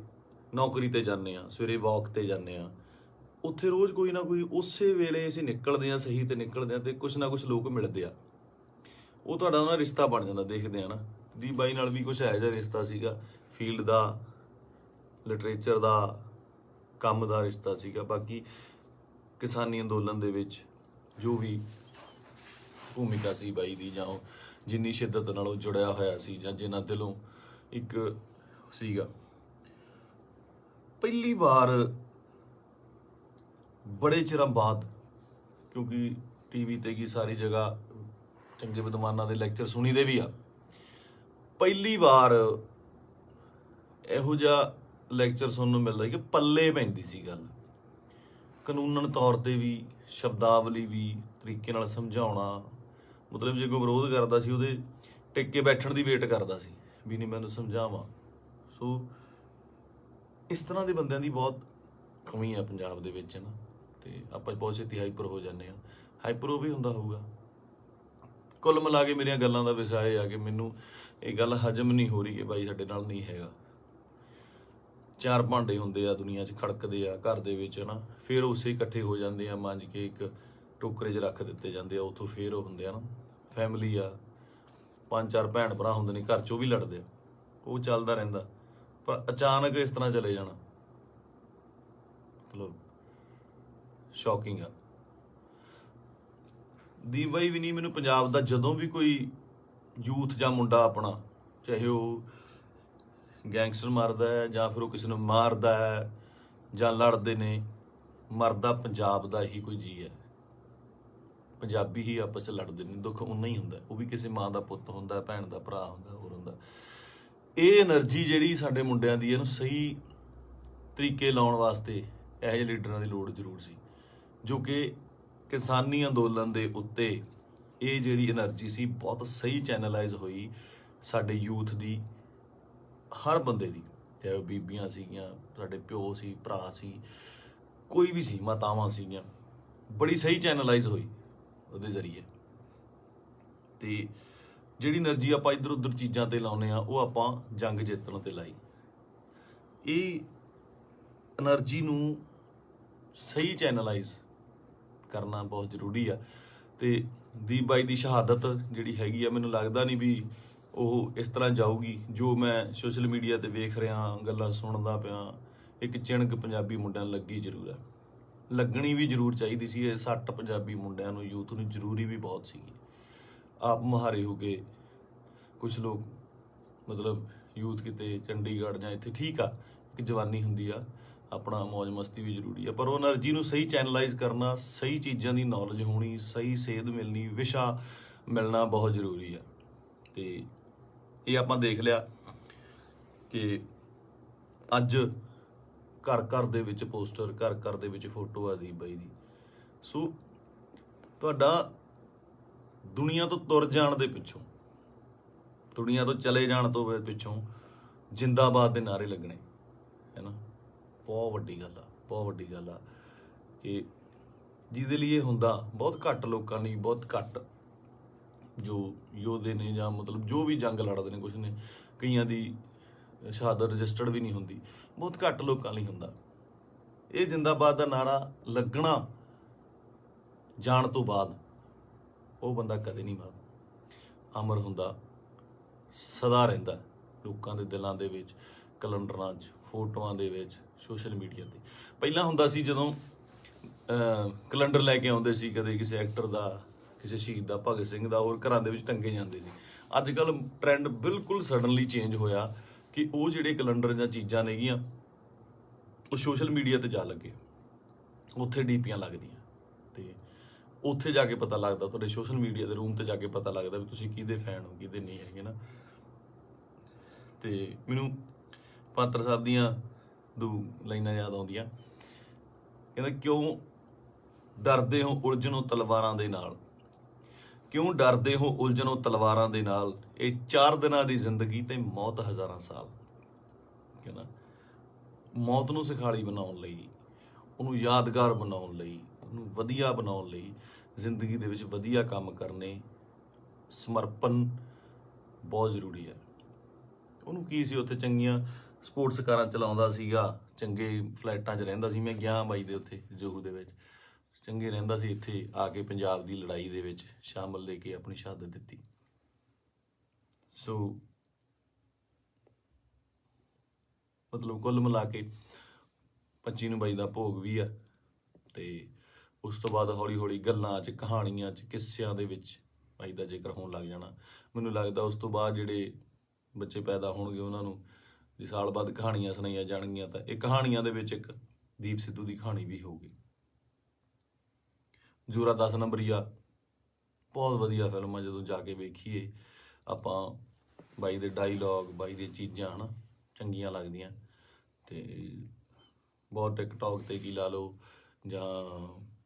[SPEAKER 1] ਨੌਕਰੀ ਤੇ ਜਾਂਦੇ ਆ, ਸਵੇਰੇ ਵਾਕ ਤੇ ਜਾਂਦੇ ਆ, ਉੱਥੇ ਰੋਜ਼ ਕੋਈ ਨਾ ਕੋਈ ਉਸੇ ਵੇਲੇ ਅਸੀਂ ਨਿਕਲਦੇ ਆ, ਸਹੀ ਤੇ ਨਿਕਲਦੇ ਆ ਤੇ ਕੁਛ ਨਾ ਕੁਛ ਲੋਕ ਮਿਲਦੇ ਆ, ਉਹ ਤੁਹਾਡਾ ਉਹਨਾਂ ਰਿਸ਼ਤਾ ਬਣ ਜਾਂਦਾ। ਦੇਖਦੇ ਆ ਨਾ, ਦੀਪ ਬਾਈ ਨਾਲ ਵੀ ਕੁਛ ਇਹੋ ਜਿਹਾ ਰਿਸ਼ਤਾ ਸੀਗਾ, ਫੀਲਡ ਦਾ, ਲਿਟਰੇਚਰ ਦਾ, ਕੰਮ ਦਾ ਰਿਸ਼ਤਾ ਸੀਗਾ। ਬਾਕੀ ਕਿਸਾਨੀ ਅੰਦੋਲਨ ਦੇ ਵਿੱਚ ਜੋ ਵੀ ਭੂਮਿਕਾ ਸੀ ਬਾਈ ਦੀ, ਜਾਂ ਜਿੰਨੀ ਸ਼ਿੱਦਤ ਨਾਲ ਉਹ ਜੁੜਿਆ ਹੋਇਆ ਸੀ, ਜਾਂ ਜਿੰਨਾ ਦਿਲੋਂ ਇੱਕ ਸੀਗਾ। ਪਹਿਲੀ ਵਾਰ ਬੜੇ ਚਿਰਾਂ ਬਾਅਦ, ਕਿਉਂਕਿ ਟੀਵੀ ਤੇ ਕੀ ਸਾਰੀ ਜਗ੍ਹਾ ਚੰਗੇ ਵਿਦਵਾਨਾਂ ਦੇ ਲੈਕਚਰ ਸੁਣੀਦੇ ਵੀ ਆ, ਪਹਿਲੀ ਵਾਰ ਇਹੋ ਜਿਹਾ ਲੈਕਚਰ ਸੁਣਨ ਨੂੰ ਮਿਲਦਾ ਕਿ ਪੱਲੇ ਪੈਂਦੀ ਸੀ ਗੱਲ, ਕਾਨੂੰਨਨ ਤੌਰ ਤੇ ਵੀ, ਸ਼ਬਦਾਵਲੀ ਵੀ, ਤਰੀਕੇ ਨਾਲ ਸਮਝਾਉਣਾ। ਮਤਲਬ ਜੇ ਕੋਈ ਵਿਰੋਧ ਕਰਦਾ ਸੀ, ਉਹਦੇ ਟਿਕ ਕੇ ਬੈਠਣ ਦੀ ਵੇਟ ਕਰਦਾ ਸੀ ਵੀ ਨਹੀਂ ਮੈਨੂੰ ਸਮਝਾਵਾਂ। ਸੋ ਇਸ ਤਰ੍ਹਾਂ ਦੇ ਬੰਦਿਆਂ ਦੀ ਬਹੁਤ ਕਮੀ ਆ ਪੰਜਾਬ ਦੇ ਵਿੱਚ, ਨਾ। ਤੇ ਆਪਾਂ ਬਹੁਤ ਛੇਤੀ ਹਾਈਪਰ ਹੋ ਜਾਂਦੇ ਆ, ਹਾਈਪਰ ਉਹ ਵੀ ਹੁੰਦਾ ਹੋਊਗਾ। ਕੁੱਲ ਮਿਲਾ ਕੇ ਮੇਰੀਆਂ ਗੱਲਾਂ ਦਾ ਵਿਸ਼ਾ ਇਹ ਆ ਕਿ ਮੈਨੂੰ ਇਹ ਗੱਲ ਹਜਮ ਨਹੀਂ ਹੋ ਰਹੀ ਕਿ ਬਾਈ ਸਾਡੇ ਨਾਲ ਨਹੀਂ ਹੈਗਾ। 4 ਭਾਂਡੇ ਹੁੰਦੇ ਆ ਦੁਨੀਆ 'ਚ, ਖੜਕਦੇ ਆ ਘਰ ਦੇ ਵਿੱਚ, ਨਾ, ਫਿਰ ਉਸੇ ਇਕੱਠੇ ਹੋ ਜਾਂਦੇ ਆ, ਮਾਂਜ ਕੇ ਇੱਕ ਟੋਕਰੇ 'ਚ ਰੱਖ ਦਿੱਤੇ ਜਾਂਦੇ ਆ, ਉੱਥੋਂ ਫਿਰ ਉਹ ਹੁੰਦੇ ਆ ਨਾ ਫੈਮਿਲੀ ਆ, 5-4 ਭੈਣ ਭਰਾ ਹੁੰਦੇ ਨੇ ਘਰ 'ਚ, ਉਹ ਵੀ ਲੜਦੇ ਆ, ਉਹ ਚੱਲਦਾ ਰਹਿੰਦਾ। ਪਰ ਅਚਾਨਕ ਇਸ ਤਰ੍ਹਾਂ ਚਲੇ ਜਾਣਾ ਮਤਲਬ ਸ਼ੌਕਿੰਗ ਆ। ਦੀਪ ਬਾਈ ਵੀ ਨਹੀਂ, ਮੈਨੂੰ ਪੰਜਾਬ ਦਾ ਜਦੋਂ ਵੀ ਕੋਈ ਯੂਥ ਜਾਂ ਮੁੰਡਾ ਆਪਣਾ, ਚਾਹੇ ਉਹ ਗੈਂਗਸਟਰ ਮਾਰਦਾ ਹੈ ਜਾਂ ਫਿਰ ਉਹ ਕਿਸੇ ਨੂੰ ਮਾਰਦਾ ਹੈ ਜਾਂ ਲੜਦੇ ਨੇ, ਮਰਦਾ ਪੰਜਾਬ ਦਾ ਹੀ ਕੋਈ ਜੀ ਹੈ। ਪੰਜਾਬੀ ਹੀ ਆਪਸ 'ਚ ਲੜਦੇ ਨੇ, ਦੁੱਖ ਉਨਾ ਹੀ ਹੁੰਦਾ, ਉਹ ਵੀ ਕਿਸੇ ਮਾਂ ਦਾ ਪੁੱਤ ਹੁੰਦਾ, ਭੈਣ ਦਾ ਭਰਾ ਹੁੰਦਾ, ਹੋਰ ਹੁੰਦਾ। ਇਹ એનર્ਜੀ ਜਿਹੜੀ ਸਾਡੇ ਮੁੰਡਿਆਂ ਦੀ, ਇਹਨੂੰ ਸਹੀ ਤਰੀਕੇ ਲਾਉਣ ਵਾਸਤੇ ਇਹੋ ਜਿਹੇ ਲੀਡਰਾਂ ਦੀ ਲੋੜ ਜ਼ਰੂਰ ਸੀ, ਜੋ ਕਿ ਕਿਸਾਨੀ ਅੰਦੋਲਨ ਦੇ ਉੱਤੇ ਇਹ ਜਿਹੜੀ એનર્ਜੀ ਸੀ ਬਹੁਤ ਸਹੀ ਚੈਨਲਾਈਜ਼ ਹੋਈ ਸਾਡੇ ਯੂਥ ਦੀ, ਹਰ ਬੰਦੇ ਦੀ, ਚਾਹੇ ਉਹ ਬੀਬੀਆਂ ਸੀਗੀਆਂ, ਸਾਡੇ ਪਿਓ ਸੀ, ਭਰਾ ਸੀ, ਕੋਈ ਵੀ ਸੀ, ਮਾਤਾਵਾਂ ਸੀਗੀਆਂ, ਬੜੀ ਸਹੀ ਚੈਨਲਾਈਜ਼ ਹੋਈ ਉਹਦੇ ਜ਼ਰੀਏ। ਤੇ ਜਿਹੜੀ એનર્ਜੀ ਆਪਾਂ ਇੱਧਰ ਉੱਧਰ ਚੀਜ਼ਾਂ ਤੇ ਲਾਉਂਦੇ ਆ, ਉਹ ਆਪਾਂ ਜੰਗ ਜਿੱਤਣ ਤੇ ਲਾਈ। ਇਹ એનર્ਜੀ ਨੂੰ ਸਹੀ ਚੈਨਲਾਈਜ਼ ਕਰਨਾ ਬਹੁਤ ਜ਼ਰੂਰੀ ਆ। ਤੇ ਦੀਪ ਬਾਈ ਦੀ ਸ਼ਹਾਦਤ ਜਿਹੜੀ ਹੈਗੀ ਆ, ਮੈਨੂੰ ਲੱਗਦਾ ਨਹੀਂ ਵੀ ਉਹ ਇਸ ਤਰ੍ਹਾਂ ਜਾਊਗੀ। ਜੋ ਮੈਂ ਸੋਸ਼ਲ ਮੀਡੀਆ ਤੇ ਵੇਖ ਰਿਹਾ, ਗੱਲਾਂ ਸੁਣਦਾ ਪਿਆ, ਇੱਕ ਚਿਣਕ ਪੰਜਾਬੀ ਮੁੰਡਿਆਂ ਨੂੰ ਲੱਗੀ ਜ਼ਰੂਰ ਆ, ਲੱਗਣੀ ਵੀ ਜ਼ਰੂਰ ਚਾਹੀਦੀ ਸੀ। ਇਹ 60 ਪੰਜਾਬੀ ਮੁੰਡਿਆਂ ਨੂੰ, ਯੂਥ ਨੂੰ ਜ਼ਰੂਰੀ ਵੀ ਬਹੁਤ ਸੀਗੀ। ਆਪ ਮੁਹਾਰੇ ਹੋ ਕੇ ਕੁਛ ਲੋਕ, ਮਤਲਬ ਯੂਥ ਕਿਤੇ ਚੰਡੀਗੜ੍ਹ ਜਾਂ ਇੱਥੇ, ਠੀਕ ਆ, ਇੱਕ ਜਵਾਨੀ ਹੁੰਦੀ ਆ, ਆਪਣਾ ਮौज ਮਸਤੀ ਵੀ ਜ਼ਰੂਰੀ ਹੈ, ਪਰ ਉਹ એનર્ਜੀ ਨੂੰ ਸਹੀ ਚੈਨਲਾਈਜ਼ ਕਰਨਾ, ਸਹੀ ਚੀਜ਼ਾਂ ਦੀ ਨੌਲੇਜ ਹੋਣੀ, ਸਹੀ ਸੇਧ ਮਿਲਣੀ, ਵਿਸ਼ਾ ਮਿਲਣਾ ਬਹੁਤ ਜ਼ਰੂਰੀ ਹੈ। ਤੇ ਇਹ ਆਪਾਂ ਦੇਖ ਲਿਆ ਕਿ ਅੱਜ ਘਰ ਘਰ ਦੇ ਵਿੱਚ ਪੋਸਟਰ, ਘਰ ਘਰ ਦੇ ਵਿੱਚ ਫੋਟੋ ਆ ਦੀਪ ਬਾਈ ਦੀ। ਸੋ ਤੁਹਾਡਾ ਦੁਨੀਆ ਤੋਂ ਤੁਰ ਜਾਣ ਦੇ ਪਿੱਛੋਂ, ਦੁਨੀਆ ਤੋਂ ਚਲੇ ਜਾਣ ਤੋਂ ਪਿੱਛੋਂ ਜਿੰਦਾਬਾਦ ਦੇ ਨਾਅਰੇ ਲੱਗਣੇ, ਹੈ ਨਾ। ਬਹੁਤ ਵੱਡੀ ਗੱਲ ਆ, ਬਹੁਤ ਵੱਡੀ ਗੱਲ ਆ ਕਿ ਜਿਹਦੇ ਲਈ ਇਹ ਹੁੰਦਾ ਬਹੁਤ ਘੱਟ ਲੋਕਾਂ ਲਈ, ਬਹੁਤ ਘੱਟ ਜੋ ਯੋਧੇ ਨੇ ਜਾਂ ਮਤਲਬ ਜੋ ਵੀ ਜੰਗ ਲੜਦੇ ਨੇ, ਕੁਛ ਨੇ ਕਈਆਂ ਦੀ ਸ਼ਹਾਦਤ ਰਜਿਸਟਰਡ ਵੀ ਨਹੀਂ ਹੁੰਦੀ, ਬਹੁਤ ਘੱਟ ਲੋਕਾਂ ਲਈ ਹੁੰਦਾ। ਇਹ ਜਿੰਦਾਬਾਦ ਦਾ ਨਾਰਾ ਲੱਗਣਾ ਜਾਣ ਤੋਂ ਬਾਅਦ ਉਹ ਬੰਦਾ ਕਦੇ ਨਹੀਂ ਮਰਦਾ, ਅਮਰ ਹੁੰਦਾ, ਸਦਾ ਰਹਿੰਦਾ ਲੋਕਾਂ ਦੇ ਦਿਲਾਂ ਦੇ ਵਿੱਚ, ਕੈਲੰਡਰਾਂ 'ਚ, ਫੋਟੋਆਂ ਦੇ ਵਿੱਚ, ਸੋਸ਼ਲ ਮੀਡੀਆ 'ਤੇ। ਪਹਿਲਾਂ ਹੁੰਦਾ ਸੀ ਜਦੋਂ ਕੈਲੰਡਰ ਲੈ ਕੇ ਆਉਂਦੇ ਸੀ, ਕਦੇ ਕਿਸੇ ਐਕਟਰ ਦਾ, ਕਿਸੇ ਸ਼ਹੀਦ ਦਾ, ਭਗਤ ਸਿੰਘ ਦਾ, ਹੋਰ ਘਰਾਂ ਦੇ ਵਿੱਚ ਟੰਗੇ ਜਾਂਦੇ ਸੀ। ਅੱਜ ਕੱਲ੍ਹ ਟਰੈਂਡ ਬਿਲਕੁਲ ਸਡਨਲੀ ਚੇਂਜ ਹੋਇਆ ਕਿ ਉਹ ਜਿਹੜੇ ਕੈਲੰਡਰ ਜਾਂ ਚੀਜ਼ਾਂ ਨੇਗੀਆਂ ਉਹ ਸੋਸ਼ਲ ਮੀਡੀਆ 'ਤੇ ਜਾ ਲੱਗੇ, ਉੱਥੇ ਡੀਪੀਆਂ ਲੱਗਦੀਆਂ ਤੇ ਉੱਥੇ ਜਾ ਕੇ ਪਤਾ ਲੱਗਦਾ, ਤੁਹਾਡੇ ਸੋਸ਼ਲ ਮੀਡੀਆ ਦੇ ਰੂਮ 'ਤੇ ਜਾ ਕੇ ਪਤਾ ਲੱਗਦਾ ਵੀ ਤੁਸੀਂ ਕਿਹਦੇ ਫੈਨ ਹੋ, ਕਿਹਦੇ ਨਹੀਂ ਹੈਗੇ ਨਾ। ਤੇ ਮੈਨੂੰ ਪਾਤਰ ਸਾਹਿਬ ਦੀਆਂ ਦੋ ਲਾਈਨਾਂ ਯਾਦ ਆਉਂਦੀਆਂ, ਕਹਿੰਦਾ ਕਿਉਂ ਡਰਦੇ ਹੋ ਉਲਝਣੋ ਤਲਵਾਰਾਂ ਦੇ ਨਾਲ, ਕਿਉਂ ਡਰਦੇ ਹੋ ਉਲਝਣੋ ਤਲਵਾਰਾਂ ਦੇ ਨਾਲ, ਇਹ 4 ਦਿਨਾਂ ਦੀ ਜ਼ਿੰਦਗੀ ਤੇ ਮੌਤ ਹਜ਼ਾਰਾਂ ਸਾਲ। ਕਹਿੰਦਾ ਮੌਤ ਨੂੰ ਸਿਖਾਲੀ ਬਣਾਉਣ ਲਈ, ਉਹਨੂੰ ਯਾਦਗਾਰ ਬਣਾਉਣ ਲਈ, ਉਹਨੂੰ ਵਧੀਆ ਬਣਾਉਣ ਲਈ ਜ਼ਿੰਦਗੀ ਦੇ ਵਿੱਚ ਵਧੀਆ ਕੰਮ ਕਰਨੇ, ਸਮਰਪਣ ਬਹੁਤ ਜ਼ਰੂਰੀ ਹੈ। ਉਹਨੂੰ ਕੀ ਸੀ, ਉੱਥੇ ਚੰਗੀਆਂ ਸਪੋਰਟਸ ਕਾਰਾਂ ਚਲਾਉਂਦਾ ਸੀਗਾ, ਚੰਗੇ ਫਲੈਟਾਂ 'ਚ ਰਹਿੰਦਾ ਸੀ। ਮੈਂ ਗਿਆ ਬਾਈ ਦੇ ਉੱਥੇ ਜੋਹੂ ਦੇ ਵਿੱਚ, ਚੰਗੇ ਰਹਿੰਦਾ ਸੀ। ਇੱਥੇ ਆ ਕੇ ਪੰਜਾਬ ਦੀ ਲੜਾਈ ਦੇ ਵਿੱਚ ਸ਼ਾਮਲ ਲੈ ਕੇ ਆਪਣੀ ਸ਼ਹਾਦਤ ਦਿੱਤੀ। ਸੋ ਮਤਲਬ ਕੁੱਲ ਮਿਲਾ ਕੇ 25 ਨੂੰ ਬਾਈ ਦਾ ਭੋਗ ਵੀ ਆ, ਤੇ ਉਸ ਤੋਂ ਬਾਅਦ ਹੌਲੀ ਹੌਲੀ ਗੱਲਾਂ 'ਚ, ਕਹਾਣੀਆਂ 'ਚ, ਕਿੱਸਿਆਂ ਦੇ ਵਿੱਚ ਬਾਈ ਦਾ ਜ਼ਿਕਰ ਹੋਣ ਲੱਗ ਜਾਣਾ। ਮੈਨੂੰ ਲੱਗਦਾ ਉਸ ਤੋਂ ਬਾਅਦ ਜਿਹੜੇ ਬੱਚੇ ਪੈਦਾ ਹੋਣਗੇ ਉਹਨਾਂ ਨੂੰ ਜੇ ਸਾਲ ਬਾਅਦ ਕਹਾਣੀਆਂ ਸੁਣਾਈਆਂ ਜਾਣਗੀਆਂ ਤਾਂ ਇਹ ਕਹਾਣੀਆਂ ਦੇ ਵਿੱਚ ਇੱਕ ਦੀਪ ਸਿੱਧੂ ਦੀ ਕਹਾਣੀ ਵੀ ਹੋਊਗੀ। ਜ਼ੋਰਾ 10 ਨੰਬਰੀਆ ਬਹੁਤ ਵਧੀਆ ਫਿਲਮ ਆ, ਜਦੋਂ ਜਾ ਕੇ ਵੇਖੀਏ ਆਪਾਂ, ਬਾਈ ਦੇ ਡਾਇਲੋਗ, ਬਾਈ ਦੀਆਂ ਚੀਜ਼ਾਂ ਹੈ ਨਾ ਚੰਗੀਆਂ ਲੱਗਦੀਆਂ। ਤੇ ਬਹੁਤ ਟਿਕਟੋਕ 'ਤੇ ਕੀ ਲਾ ਲਓ ਜਾਂ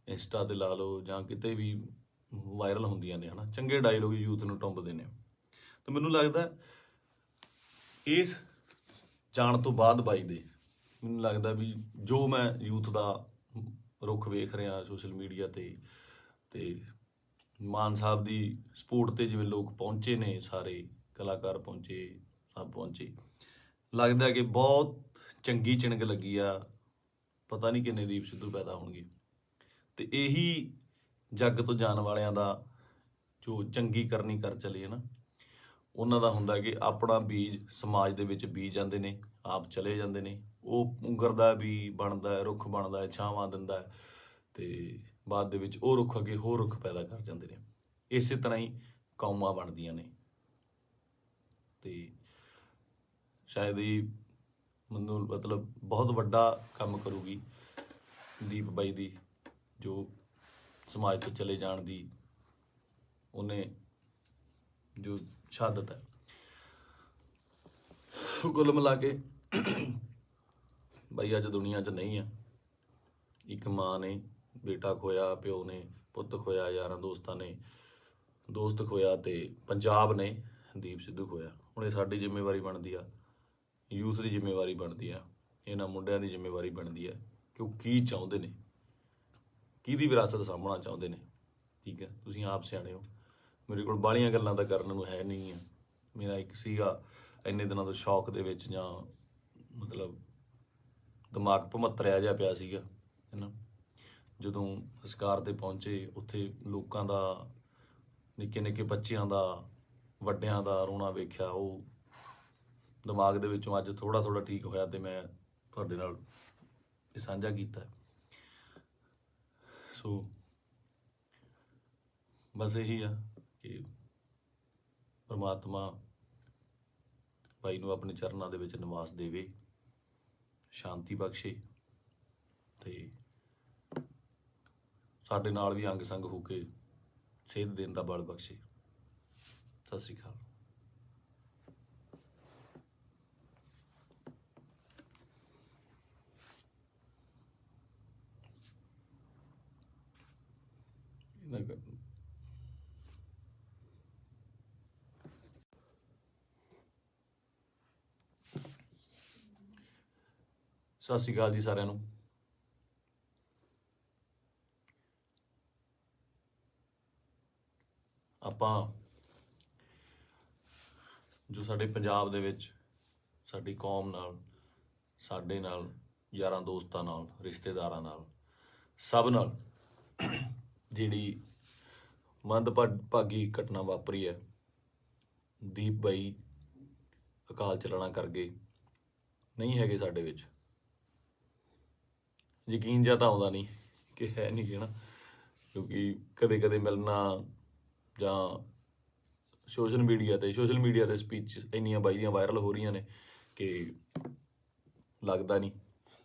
[SPEAKER 1] ਇੰਸਟਾ 'ਤੇ ਲਾ ਲਓ ਜਾਂ ਕਿਤੇ ਵੀ ਵਾਇਰਲ ਹੁੰਦੀਆਂ ਨੇ, ਹੈ ਨਾ, ਚੰਗੇ ਡਾਇਲੋਗ ਯੂਥ ਨੂੰ ਟੁੰਬਦੇ ਨੇ। ਤਾਂ ਮੈਨੂੰ ਲੱਗਦਾ ਇਸ ਜਾਣ ਤੋਂ ਬਾਅਦ ਬਾਈ ਦੇ, ਮੈਨੂੰ ਲੱਗਦਾ ਵੀ ਜੋ ਮੈਂ ਯੂਥ ਦਾ ਰੁੱਖ ਵੇਖ ਰਿਹਾ ਸੋਸ਼ਲ ਮੀਡੀਆ 'ਤੇ, ਤੇ ਮਾਨ ਸਾਹਿਬ ਦੀ ਸਪੋਰਟ 'ਤੇ ਜਿਵੇਂ ਲੋਕ ਪਹੁੰਚੇ ਨੇ, ਸਾਰੇ ਕਲਾਕਾਰ ਪਹੁੰਚੇ, ਸਭ ਪਹੁੰਚੇ, ਲੱਗਦਾ ਕਿ ਬਹੁਤ ਚੰਗੀ ਚਿਣਗ ਲੱਗੀ ਆ। ਪਤਾ ਨਹੀਂ ਕਿੰਨੇ ਦੀਪ ਸਿੱਧੂ ਪੈਦਾ ਹੋਣਗੇ। ਤੇ ਇਹੀ ਜੱਗ ਤੋਂ ਜਾਣ ਵਾਲਿਆਂ ਦਾ ਜੋ ਚੰਗੀ ਕਰਨੀ ਕਰ ਚਲੇ ਹੈ ਨਾ, ਉਹਨਾਂ ਦਾ ਹੁੰਦਾ ਕਿ ਆਪਣਾ ਬੀਜ ਸਮਾਜ ਦੇ ਵਿੱਚ ਬੀਜ ਜਾਂਦੇ ਨੇ, ਆਪ ਚਲੇ ਜਾਂਦੇ ਨੇ, ਉਹ ਪੁੰਗਰਦਾ ਵੀ ਬਣਦਾ, ਰੁੱਖ ਬਣਦਾ ਹੈ, ਛਾਵਾਂ ਦਿੰਦਾ ਹੈ, ਤੇ ਬਾਅਦ ਦੇ ਵਿੱਚ ਉਹ ਰੁੱਖ ਅੱਗੇ ਹੋਰ ਰੁੱਖ ਪੈਦਾ ਕਰ ਜਾਂਦੇ ਨੇ। ਇਸੇ ਤਰ੍ਹਾਂ ਹੀ ਕੌਮਾਂ ਬਣਦੀਆਂ ਨੇ। ਤੇ ਸ਼ਾਇਦ ਇਹ ਮੈਨੂੰ ਮਤਲਬ ਬਹੁਤ ਵੱਡਾ ਕੰਮ ਕਰੂਗੀ ਦੀਪ ਬਾਈ ਦੀ, ਜੋ ਸਮਾਜ ਤੋਂ ਚਲੇ ਜਾਣ ਦੀ ਉਹਨੇ ਜੋ ਸ਼ਹਾਦਤ ਹੈ। ਕੁੱਲ ਮਿਲਾ ਕੇ ਬਾਈ ਅੱਜ ਦੁਨੀਆ 'ਚ ਨਹੀਂ ਆ। ਇੱਕ ਮਾਂ ਨੇ ਬੇਟਾ ਖੋਇਆ, ਪਿਓ ਨੇ ਪੁੱਤ ਖੋਇਆ, ਯਾਰਾਂ ਦੋਸਤਾਂ ਨੇ ਦੋਸਤ ਖੋਇਆ, ਤੇ ਪੰਜਾਬ ਨੇ ਦੀਪ ਸਿੱਧੂ ਖੋਇਆ। ਹੁਣ ਇਹ ਸਾਡੀ ਜ਼ਿੰਮੇਵਾਰੀ ਬਣਦੀ ਆ, ਯੂਥ ਦੀ ਜ਼ਿੰਮੇਵਾਰੀ ਬਣਦੀ ਆ, ਇਹਨਾਂ ਮੁੰਡਿਆਂ ਦੀ ਜ਼ਿੰਮੇਵਾਰੀ ਬਣਦੀ ਆ ਕਿ ਉਹ ਕੀ ਚਾਹੁੰਦੇ ਨੇ, ਕਿਹਦੀ ਵਿਰਾਸਤ ਸਾਂਭਣਾ ਚਾਹੁੰਦੇ ਨੇ। ਠੀਕ ਹੈ, ਤੁਸੀਂ ਆਪ ਸਿਆਣੇ ਹੋ। ਮੇਰੇ ਕੋਲ ਬਾਹਲੀਆਂ ਗੱਲਾਂ ਤਾਂ ਕਰਨ ਨੂੰ ਹੈ ਨਹੀਂ ਆ। ਮੇਰਾ ਇੱਕ ਸੀਗਾ ਇੰਨੇ ਦਿਨਾਂ ਤੋਂ ਸ਼ੌਕ ਦੇ ਵਿੱਚ, ਜਾਂ ਮਤਲਬ ਦਿਮਾਗ ਭਮੱਤਰਿਆ ਜਿਹਾ ਪਿਆ ਸੀਗਾ, ਹੈ ਨਾ। ਜਦੋਂ ਸੰਸਕਾਰ 'ਤੇ ਪਹੁੰਚੇ, ਉੱਥੇ ਲੋਕਾਂ ਦਾ, ਨਿੱਕੇ ਨਿੱਕੇ ਬੱਚਿਆਂ ਦਾ, ਵੱਡਿਆਂ ਦਾ ਰੋਣਾ ਵੇਖਿਆ, ਉਹ ਦਿਮਾਗ ਦੇ ਵਿੱਚੋਂ ਅੱਜ ਥੋੜ੍ਹਾ ਥੋੜ੍ਹਾ ਠੀਕ ਹੋਇਆ, ਤੇ ਮੈਂ ਤੁਹਾਡੇ ਨਾਲ ਇਹ ਸਾਂਝਾ ਕੀਤਾ। ਸੋ ਬਸ ਇਹੀ ਆ ਕਿ ਪਰਮਾਤਮਾ ਬਾਈ ਨੂੰ ਆਪਣੇ ਚਰਨਾਂ ਦੇ ਵਿੱਚ ਨਿਵਾਸ ਦੇਵੇ, ਸ਼ਾਂਤੀ ਬਖਸ਼ੇ, ਤੇ ਸਾਡੇ ਨਾਲ ਵੀ ਅੰਗ ਸੰਗ ਹੋ ਕੇ ਸੇਧ ਦੇਣ ਦਾ ਬਲ ਬਖਸ਼ੇ। ਸਤਿ ਸ਼੍ਰੀ ਅਕਾਲ। ਸਤਿ ਸ਼੍ਰੀ ਅਕਾਲ ਜੀ ਸਾਰਿਆਂ ਨੂੰ। ਆਪਾਂ ਜੋ ਸਾਡੇ ਪੰਜਾਬ ਦੇ ਵਿੱਚ ਸਾਡੀ ਕੌਮ ਨਾਲ, ਸਾਡੇ ਨਾਲ, ਯਾਰਾਂ ਦੋਸਤਾਂ ਨਾਲ, ਰਿਸ਼ਤੇਦਾਰਾਂ ਨਾਲ, ਸਭ ਨਾਲ ਜਿਹੜੀ ਮੰਦਭਾਗੀ ਘਟਨਾ ਵਾਪਰੀ ਹੈ, ਦੀਪ ਬਾਈ ਅਕਾਲ ਚਲਾਣਾ ਕਰ ਗਏ, ਨਹੀਂ ਹੈਗੇ ਸਾਡੇ ਵਿੱਚ। ਯਕੀਨ ਜਿਹਾ ਤਾਂ ਆਉਂਦਾ ਨਹੀਂ ਕਿ ਹੈ ਨਹੀਂ ਗੇ ਨਾ, ਕਿਉਂਕਿ ਕਦੇ ਕਦੇ ਮਿਲਣਾ ਜਾਂ ਸੋਸ਼ਲ ਮੀਡੀਆ ਤੇ ਸਪੀਚ ਇੰਨੀਆਂ ਬਾਈ ਦੀਆਂ ਵਾਇਰਲ ਹੋ ਰਹੀਆਂ ਨੇ ਕਿ ਲੱਗਦਾ ਨਹੀਂ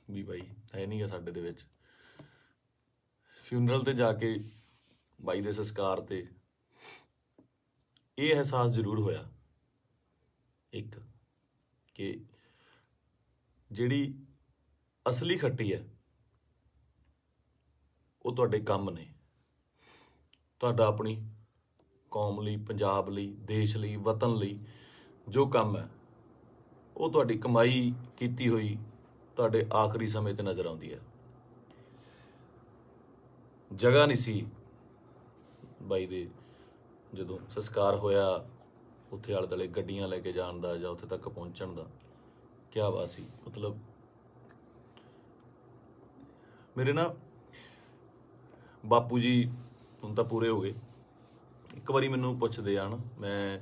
[SPEAKER 1] ਵੀ ਬਾਈ ਹੈ ਨਹੀਂ ਗਾ ਸਾਡੇ ਦੇ ਵਿੱਚ। ਫਿਊਨਰਲ ਤੇ ਜਾ ਕੇ ਬਾਈ ਦੇ ਸੰਸਕਾਰ ਤੇ ਇਹ ਅਹਿਸਾਸ ਜ਼ਰੂਰ ਹੋਇਆ ਇੱਕ, ਕਿ ਜਿਹੜੀ ਅਸਲੀ ਖੱਟੀ ਹੈ ਉਹ ਤੁਹਾਡੇ ਕੰਮ ਨੇ। ਤੁਹਾਡਾ ਆਪਣੀ ਕੌਮ ਲਈ, ਪੰਜਾਬ ਲਈ, ਦੇਸ਼ ਲਈ, ਵਤਨ ਲਈ ਜੋ ਕੰਮ ਹੈ ਉਹ ਤੁਹਾਡੀ ਕਮਾਈ ਕੀਤੀ ਹੋਈ ਤੁਹਾਡੇ ਆਖਰੀ ਸਮੇਂ ਤੇ ਨਜ਼ਰ ਆਉਂਦੀ ਹੈ। ਜਗ੍ਹਾ ਨਹੀਂ ਸੀ ਬਾਈ ਦੇ ਜਦੋਂ ਸੰਸਕਾਰ ਹੋਇਆ, ਉੱਥੇ ਆਲੇ ਦੁਆਲੇ ਗੱਡੀਆਂ ਲੈ ਕੇ ਜਾਣ ਦਾ ਜਾਂ ਉੱਥੇ ਤੱਕ ਪਹੁੰਚਣ ਦਾ। ਕਿਆ ਬਾਤ ਸੀ। ਮਤਲਬ ਮੇਰੇ ਨਾ ਬਾਪੂ ਜੀ ਹੁਣ ਤਾਂ ਪੂਰੇ ਹੋ ਗਏ। ਇੱਕ ਵਾਰੀ ਮੈਨੂੰ ਪੁੱਛਦੇ ਆ ਨਾ, ਮੈਂ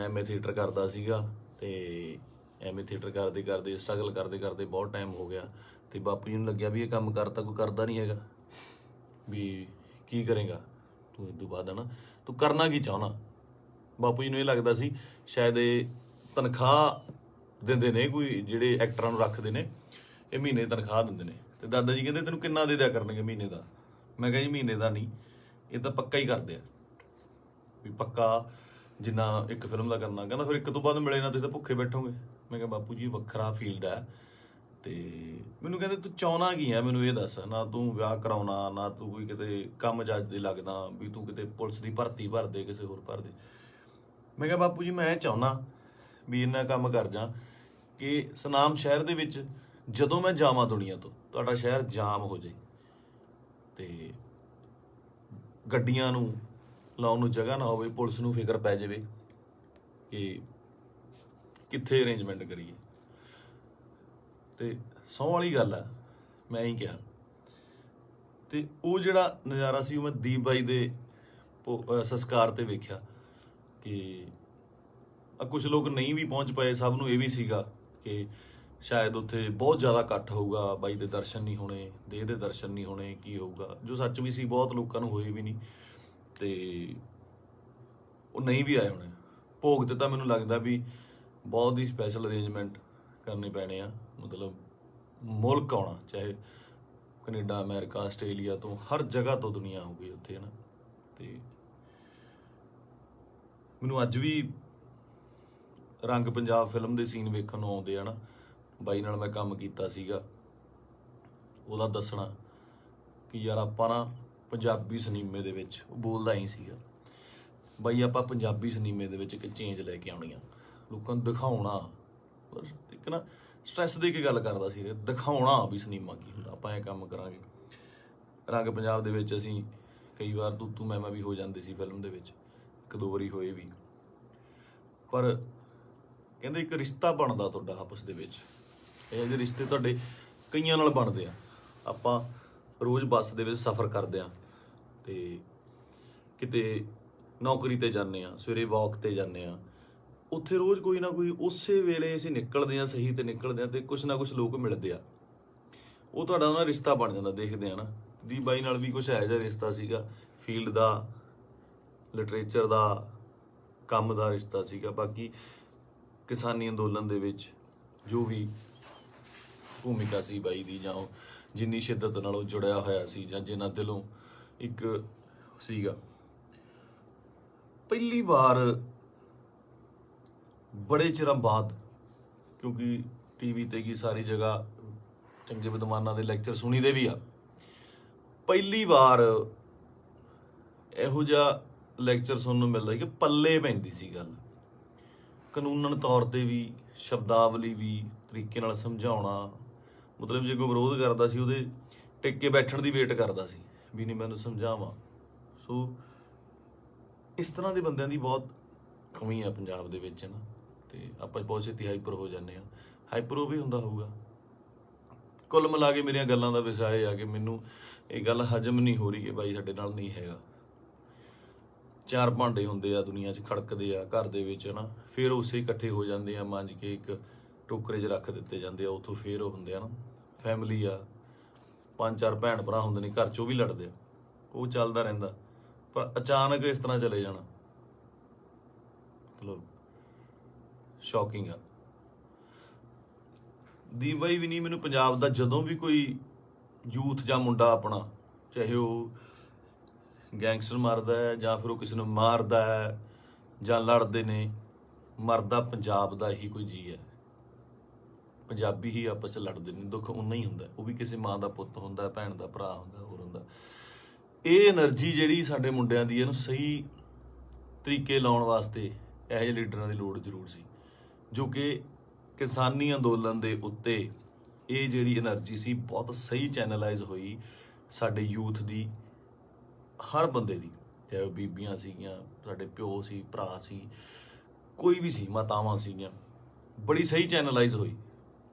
[SPEAKER 1] ਐਮਏ ਥੀਏਟਰ ਕਰਦਾ ਸੀਗਾ ਤੇ ਐਮਏ ਥੀਏਟਰ ਕਰਦੇ ਕਰਦੇ ਸਟਰਗਲ ਕਰਦੇ ਕਰਦੇ ਬਹੁਤ ਟਾਈਮ ਹੋ ਗਿਆ ਤੇ ਬਾਪੂ ਜੀ ਨੂੰ ਲੱਗਿਆ ਵੀ ਇਹ ਕੰਮ ਕਰਤਾ ਕੋਈ ਕਰਦਾ ਨਹੀਂ ਹੈਗਾ, ਵੀ ਕੀ ਕਰੇਗਾ ਤੂੰ ਇਸ ਤੋਂ ਬਾਅਦ, ਹੈ ਨਾ ਤੂੰ ਕਰਨਾ ਕੀ ਚਾਹੁੰਦਾ। ਬਾਪੂ ਜੀ ਨੂੰ ਇਹ ਲੱਗਦਾ ਸੀ ਸ਼ਾਇਦ ਇਹ ਤਨਖਾਹ ਦਿੰਦੇ ਨੇ, ਕੋਈ ਜਿਹੜੇ ਐਕਟਰਾਂ ਨੂੰ ਰੱਖਦੇ ਨੇ ਇਹ ਮਹੀਨੇ ਤਨਖਾਹ ਦਿੰਦੇ ਨੇ। ਤੇ ਦਾਦਾ ਜੀ ਕਹਿੰਦੇ ਤੈਨੂੰ ਕਿੰਨਾ ਦੇ ਦਿਆ ਕਰਨਗੇ ਮਹੀਨੇ ਦਾ। ਮੈਂ ਕਿਹਾ ਜੀ ਮਹੀਨੇ ਦਾ ਨਹੀਂ, ਇਹ ਤਾਂ ਪੱਕਾ ਹੀ ਕਰਦੇ ਆ, ਵੀ ਪੱਕਾ ਜਿੰਨਾ ਇੱਕ ਫਿਲਮ ਦਾ ਕਰਨਾ। ਕਹਿੰਦਾ ਫਿਰ ਇੱਕ ਤੋਂ ਬਾਅਦ ਮਿਲੇ ਨਾ ਤੁਸੀਂ ਤਾਂ ਭੁੱਖੇ ਬੈਠੋਗੇ। ਮੈਂ ਕਿਹਾ ਬਾਪੂ ਜੀ ਵੱਖਰਾ ਫੀਲਡ ਹੈ। ਤੇ ਮੈਨੂੰ ਕਹਿੰਦੇ ਤੂੰ ਚਾਹੁੰਦਾ ਕੀ ਹੈ, ਮੈਨੂੰ ਇਹ ਦੱਸ। ਨਾ ਤੂੰ ਵਿਆਹ ਕਰਾਉਣਾ, ਨਾ ਤੂੰ ਕੋਈ ਕਿਤੇ ਕੰਮ ਜੱਜ ਦੇ ਲੱਗਦਾ ਵੀ ਤੂੰ ਕਿਤੇ ਪੁਲਿਸ ਦੀ ਭਰਤੀ ਭਰ ਦੇ, ਕਿਸੇ ਹੋਰ ਭਰ ਦੇ। ਮੈਂ ਕਿਹਾ ਬਾਪੂ ਜੀ ਮੈਂ ਚਾਹੁੰਦਾ ਵੀ ਇੰਨਾ ਕੰਮ ਕਰ ਜਾ ਕਿ ਸੁਨਾਮ ਸ਼ਹਿਰ ਦੇ ਵਿੱਚ ਜਦੋਂ ਮੈਂ ਜਾਵਾਂ ਦੁਨੀਆ ਤੋਂ, ਤੁਹਾਡਾ ਸ਼ਹਿਰ ਜਾਮ ਹੋ ਜਾਏ ਤੇ ਗੱਡੀਆਂ ਨੂੰ ਲਾਉਣ ਨੂੰ ਜਗ੍ਹਾ ਨਾ ਹੋਵੇ, ਪੁਲਿਸ ਨੂੰ ਫਿਕਰ ਪੈ ਜਾਵੇ ਕਿ ਕਿੱਥੇ ਅਰੇਂਜਮੈਂਟ ਕਰੀਏ। ਤੇ ਸਹੁੰ ਵਾਲੀ ਗੱਲ ਆ, ਮੈਂ ਹੀ ਕਿਹਾ। ਤੇ ਉਹ ਜਿਹੜਾ ਨਜ਼ਾਰਾ ਸੀ ਉਹ ਮੈਂ ਦੀਪ ਬਾਈ ਦੇ ਸੰਸਕਾਰ ਤੇ ਵੇਖਿਆ ਕਿ ਕੁਝ ਲੋਕ ਨਹੀਂ ਵੀ ਪਹੁੰਚ ਪਏ। ਸਭ ਨੂੰ ਇਹ ਵੀ ਸੀਗਾ ਕਿ ਸ਼ਾਇਦ ਉੱਥੇ ਬਹੁਤ ਜ਼ਿਆਦਾ ਇਕੱਠ ਹੋਊਗਾ, ਬਾਈ ਦੇ ਦਰਸ਼ਨ ਨਹੀਂ ਹੋਣੇ, ਦੇਹ ਦੇ ਦਰਸ਼ਨ ਨਹੀਂ ਹੋਣੇ, ਕੀ ਹੋਊਗਾ, ਜੋ ਸੱਚ ਵੀ ਸੀ। ਬਹੁਤ ਲੋਕਾਂ ਨੂੰ ਹੋਏ ਵੀ ਨਹੀਂ ਤੇ ਉਹ ਨਹੀਂ ਵੀ ਆਏ ਹੋਣੇ। ਭੋਗ ਤੇ ਤਾਂ ਮੈਨੂੰ ਲੱਗਦਾ ਵੀ ਬਹੁਤ ਹੀ ਸਪੈਸ਼ਲ ਅਰੇਂਜਮੈਂਟ ਕਰਨੇ ਪੈਣੇ ਆ। ਮਤਲਬ ਮੁਲਕ ਆਉਣਾ, ਚਾਹੇ ਕੈਨੇਡਾ, ਅਮਰੀਕਾ, ਆਸਟ੍ਰੇਲੀਆ ਤੋਂ, ਹਰ ਜਗ੍ਹਾ ਤੋਂ ਦੁਨੀਆ ਹੋ ਗਈ ਉੱਥੇ, ਹੈ ਨਾ। ਤੇ ਮੈਨੂੰ ਅੱਜ ਵੀ ਰੰਗ ਪੰਜਾਬ ਫਿਲਮ ਦੇ ਸੀਨ ਵੇਖਣ ਨੂੰ ਆਉਂਦੇ ਆ ਨਾ। ਬਾਈ ਨਾਲ ਮੈਂ ਕੰਮ ਕੀਤਾ ਸੀਗਾ, ਉਹਦਾ ਦੱਸਣਾ ਕਿ ਯਾਰ ਆਪਾਂ ਨਾ ਪੰਜਾਬੀ ਸਿਨੇਮੇ ਦੇ ਵਿੱਚ, ਉਹ ਬੋਲਦਾ ਹੀ ਸੀਗਾ ਬਾਈ, ਆਪਾਂ ਪੰਜਾਬੀ ਸਿਨੇਮੇ ਦੇ ਵਿੱਚ ਇੱਕ ਚੇਂਜ ਲੈ ਕੇ ਆਉਣੀ ਆ, ਲੋਕਾਂ ਨੂੰ ਦਿਖਾਉਣਾ। ਇੱਕ ਨਾ ਸਟ੍ਰੈਸ ਦੇ ਕੇ ਗੱਲ ਕਰਦਾ ਸੀ, ਦਿਖਾਉਣਾ ਵੀ ਸਿਨੇਮਾ ਕੀ ਹੁੰਦਾ, ਆਪਾਂ ਇਹ ਕੰਮ ਕਰਾਂਗੇ। ਰੰਗ ਪੰਜਾਬ ਦੇ ਵਿੱਚ ਅਸੀਂ ਕਈ ਵਾਰ ਤੂੰ ਮੈਂ ਵੀ ਹੋ ਜਾਂਦੇ ਸੀ ਫਿਲਮ ਦੇ ਵਿੱਚ, ਇੱਕ ਦੋ ਵਾਰੀ ਹੋਏ ਵੀ। ਪਰ ਕਹਿੰਦੇ ਇੱਕ ਰਿਸ਼ਤਾ ਬਣਦਾ ਤੁਹਾਡਾ ਆਪਸ ਦੇ ਵਿੱਚ। ਇਹ ਜਿਹੇ ਰਿਸ਼ਤੇ ਤੁਹਾਡੇ ਕਈਆਂ ਨਾਲ ਬਣਦੇ ਆ। ਆਪਾਂ ਰੋਜ਼ ਬੱਸ ਦੇ ਵਿੱਚ ਸਫ਼ਰ ਕਰਦੇ ਹਾਂ ਤੇ ਕਿਤੇ ਨੌਕਰੀ ਤੇ ਜਾਂਦੇ ਹਾਂ, ਸਵੇਰੇ ਵਾਕ ਤੇ ਜਾਂਦੇ ਹਾਂ, ਉੱਥੇ ਰੋਜ਼ ਕੋਈ ਨਾ ਕੋਈ ਉਸੇ ਵੇਲੇ ਅਸੀਂ ਨਿਕਲਦੇ ਹਾਂ, ਸਹੀ ਤੇ ਨਿਕਲਦੇ ਹਾਂ ਤੇ ਕੁਛ ਨਾ ਕੁਛ ਲੋਕ ਮਿਲਦੇ ਆ, ਉਹ ਤੁਹਾਡਾ ਉਹਨਾਂ ਰਿਸ਼ਤਾ ਬਣ ਜਾਂਦਾ। ਦੇਖਦੇ ਆ ਨਾ, ਦੀਪ ਬਾਈ ਨਾਲ ਵੀ ਕੁਛ ਇਹੋ ਜਿਹਾ ਰਿਸ਼ਤਾ ਸੀਗਾ, ਫੀਲਡ ਦਾ, ਲਿਟਰੇਚਰ ਦਾ, ਕੰਮ ਦਾ ਰਿਸ਼ਤਾ ਸੀਗਾ। ਬਾਕੀ ਕਿਸਾਨੀ ਅੰਦੋਲਨ ਦੇ ਵਿੱਚ ਜੋ ਵੀ ਭੂਮਿਕਾ ਸੀ ਬਾਈ ਦੀ, ਜਾਂ ਉਹ ਜਿੰਨੀ ਸ਼ਿੱਦਤ ਨਾਲ ਉਹ ਜੁੜਿਆ ਹੋਇਆ ਸੀ, ਜਾਂ ਜਿੰਨਾ ਦਿਲੋਂ ਇੱਕ ਸੀਗਾ। ਪਹਿਲੀ ਵਾਰ ਬੜੇ ਚਿਰਾਂ ਬਾਅਦ, ਕਿਉਂਕਿ ਟੀਵੀ ਤੇ ਕੀ ਸਾਰੀ ਜਗ੍ਹਾ ਚੰਗੇ ਵਿਦਵਾਨਾਂ ਦੇ ਲੈਕਚਰ ਸੁਣੀਦੇ ਵੀ ਆ, ਪਹਿਲੀ ਵਾਰ ਇਹੋ ਜਿਹਾ ਲੈਕਚਰ ਸੁਣਨ ਨੂੰ ਮਿਲਦਾ ਕਿ ਪੱਲੇ ਪੈਂਦੀ ਸੀ ਗੱਲ, ਕਾਨੂੰਨਨ ਤੌਰ ਤੇ ਵੀ, ਸ਼ਬਦਾਵਲੀ ਵੀ, ਤਰੀਕੇ ਨਾਲ ਸਮਝਾਉਣਾ। ਮਤਲਬ ਜੇ ਕੋਈ ਵਿਰੋਧ ਕਰਦਾ ਸੀ ਉਹਦੇ ਟਿਕ ਕੇ ਬੈਠਣ ਦੀ ਵੇਟ ਕਰਦਾ ਸੀ ਵੀ ਨਹੀਂ ਮੈਨੂੰ ਸਮਝਾਵਾਂ। ਸੋ ਇਸ ਤਰ੍ਹਾਂ ਦੇ ਬੰਦਿਆਂ ਦੀ ਬਹੁਤ ਕਮੀ ਆ ਪੰਜਾਬ ਦੇ ਵਿੱਚ ਨਾ, ਤੇ ਆਪਾਂ ਬਹੁਤ ਛੇਤੀ ਹਾਈਪਰ ਹੋ ਜਾਂਦੇ ਹਾਂ। ਹਾਈਪਰ ਉਹ ਵੀ ਹੁੰਦਾ ਹੋਊਗਾ। ਕੁੱਲ ਮਿਲਾ ਕੇ ਮੇਰੀਆਂ ਗੱਲਾਂ ਦਾ ਵਿਸ਼ਾ ਇਹ ਆ ਕਿ ਮੈਨੂੰ ਇਹ ਗੱਲ ਹਜਮ ਨਹੀਂ ਹੋ ਰਹੀ ਕਿ ਬਾਈ ਸਾਡੇ ਨਾਲ ਨਹੀਂ ਹੈਗਾ। ਚਾਰ ਭਾਂਡੇ ਹੁੰਦੇ ਆ ਦੁਨੀਆ 'ਚ, ਖੜਕਦੇ ਆ ਘਰ ਦੇ ਵਿੱਚ ਨਾ, ਫਿਰ ਉਸੇ ਇਕੱਠੇ ਹੋ ਜਾਂਦੇ ਆ, ਮਾਂਜ ਕੇ ਇੱਕ ਟੋਕਰੇ 'ਚ ਰੱਖ ਦਿੱਤੇ ਜਾਂਦੇ ਆ, ਉੱਥੋਂ ਫਿਰ ਉਹ ਹੁੰਦੇ ਆ ਨਾ ਫੈਮਿਲੀ ਆ, 5-4 ਭੈਣ ਭਰਾ ਹੁੰਦੇ ਨੇ ਘਰ 'ਚ, ਉਹ ਵੀ ਲੜਦੇ ਆ, ਉਹ ਚੱਲਦਾ ਰਹਿੰਦਾ। ਪਰ ਅਚਾਨਕ ਇਸ ਤਰ੍ਹਾਂ ਚਲੇ ਜਾਣਾ ਮਤਲਬ ਸ਼ੌਕਿੰਗ ਆ। ਦੀਪ ਬਾਈ ਵੀ ਨਹੀਂ, ਮੈਨੂੰ ਪੰਜਾਬ ਦਾ ਜਦੋਂ ਵੀ ਕੋਈ ਯੂਥ ਜਾਂ ਮੁੰਡਾ ਆਪਣਾ, ਚਾਹੇ ਉਹ ਗੈਂਗਸਟਰ ਮਾਰਦਾ ਹੈ ਜਾਂ ਫਿਰ ਉਹ ਕਿਸੇ ਨੂੰ ਮਾਰਦਾ ਹੈ ਜਾਂ ਲੜਦੇ ਨੇ, ਮਰਦਾ ਪੰਜਾਬ ਦਾ ਹੀ ਕੋਈ ਜੀ ਹੈ। ਪੰਜਾਬੀ ਹੀ ਆਪਸ 'ਚ ਲੜਦੇ ਨੇ, ਦੁੱਖ ਉਨਾ ਹੀ ਹੁੰਦਾ, ਉਹ ਵੀ ਕਿਸੇ ਮਾਂ ਦਾ ਪੁੱਤ ਹੁੰਦਾ, ਭੈਣ ਦਾ ਭਰਾ ਹੁੰਦਾ, ਹੋਰ ਹੁੰਦਾ। ਇਹ એનર્ਜੀ ਜਿਹੜੀ ਸਾਡੇ ਮੁੰਡਿਆਂ ਦੀ, ਇਹਨੂੰ ਸਹੀ ਤਰੀਕੇ ਲਾਉਣ ਵਾਸਤੇ ਇਹੋ ਜਿਹੇ ਲੀਡਰਾਂ ਦੀ ਲੋੜ ਜ਼ਰੂਰ ਸੀ, ਜੋ ਕਿ ਕਿਸਾਨੀ ਅੰਦੋਲਨ ਦੇ ਉੱਤੇ ਇਹ ਜਿਹੜੀ એનર્ਜੀ ਸੀ ਬਹੁਤ ਸਹੀ ਚੈਨਲਾਈਜ਼ ਹੋਈ ਸਾਡੇ ਯੂਥ ਦੀ, ਹਰ ਬੰਦੇ ਦੀ, ਚਾਹੇ ਉਹ ਬੀਬੀਆਂ ਸੀਗੀਆਂ, ਸਾਡੇ ਪਿਓ ਸੀ, ਭਰਾ ਸੀ, ਕੋਈ ਵੀ ਸੀ, ਮਾਤਾਵਾਂ ਸੀਗੀਆਂ, ਬੜੀ ਸਹੀ ਚੈਨਲਾਈਜ਼ ਹੋਈ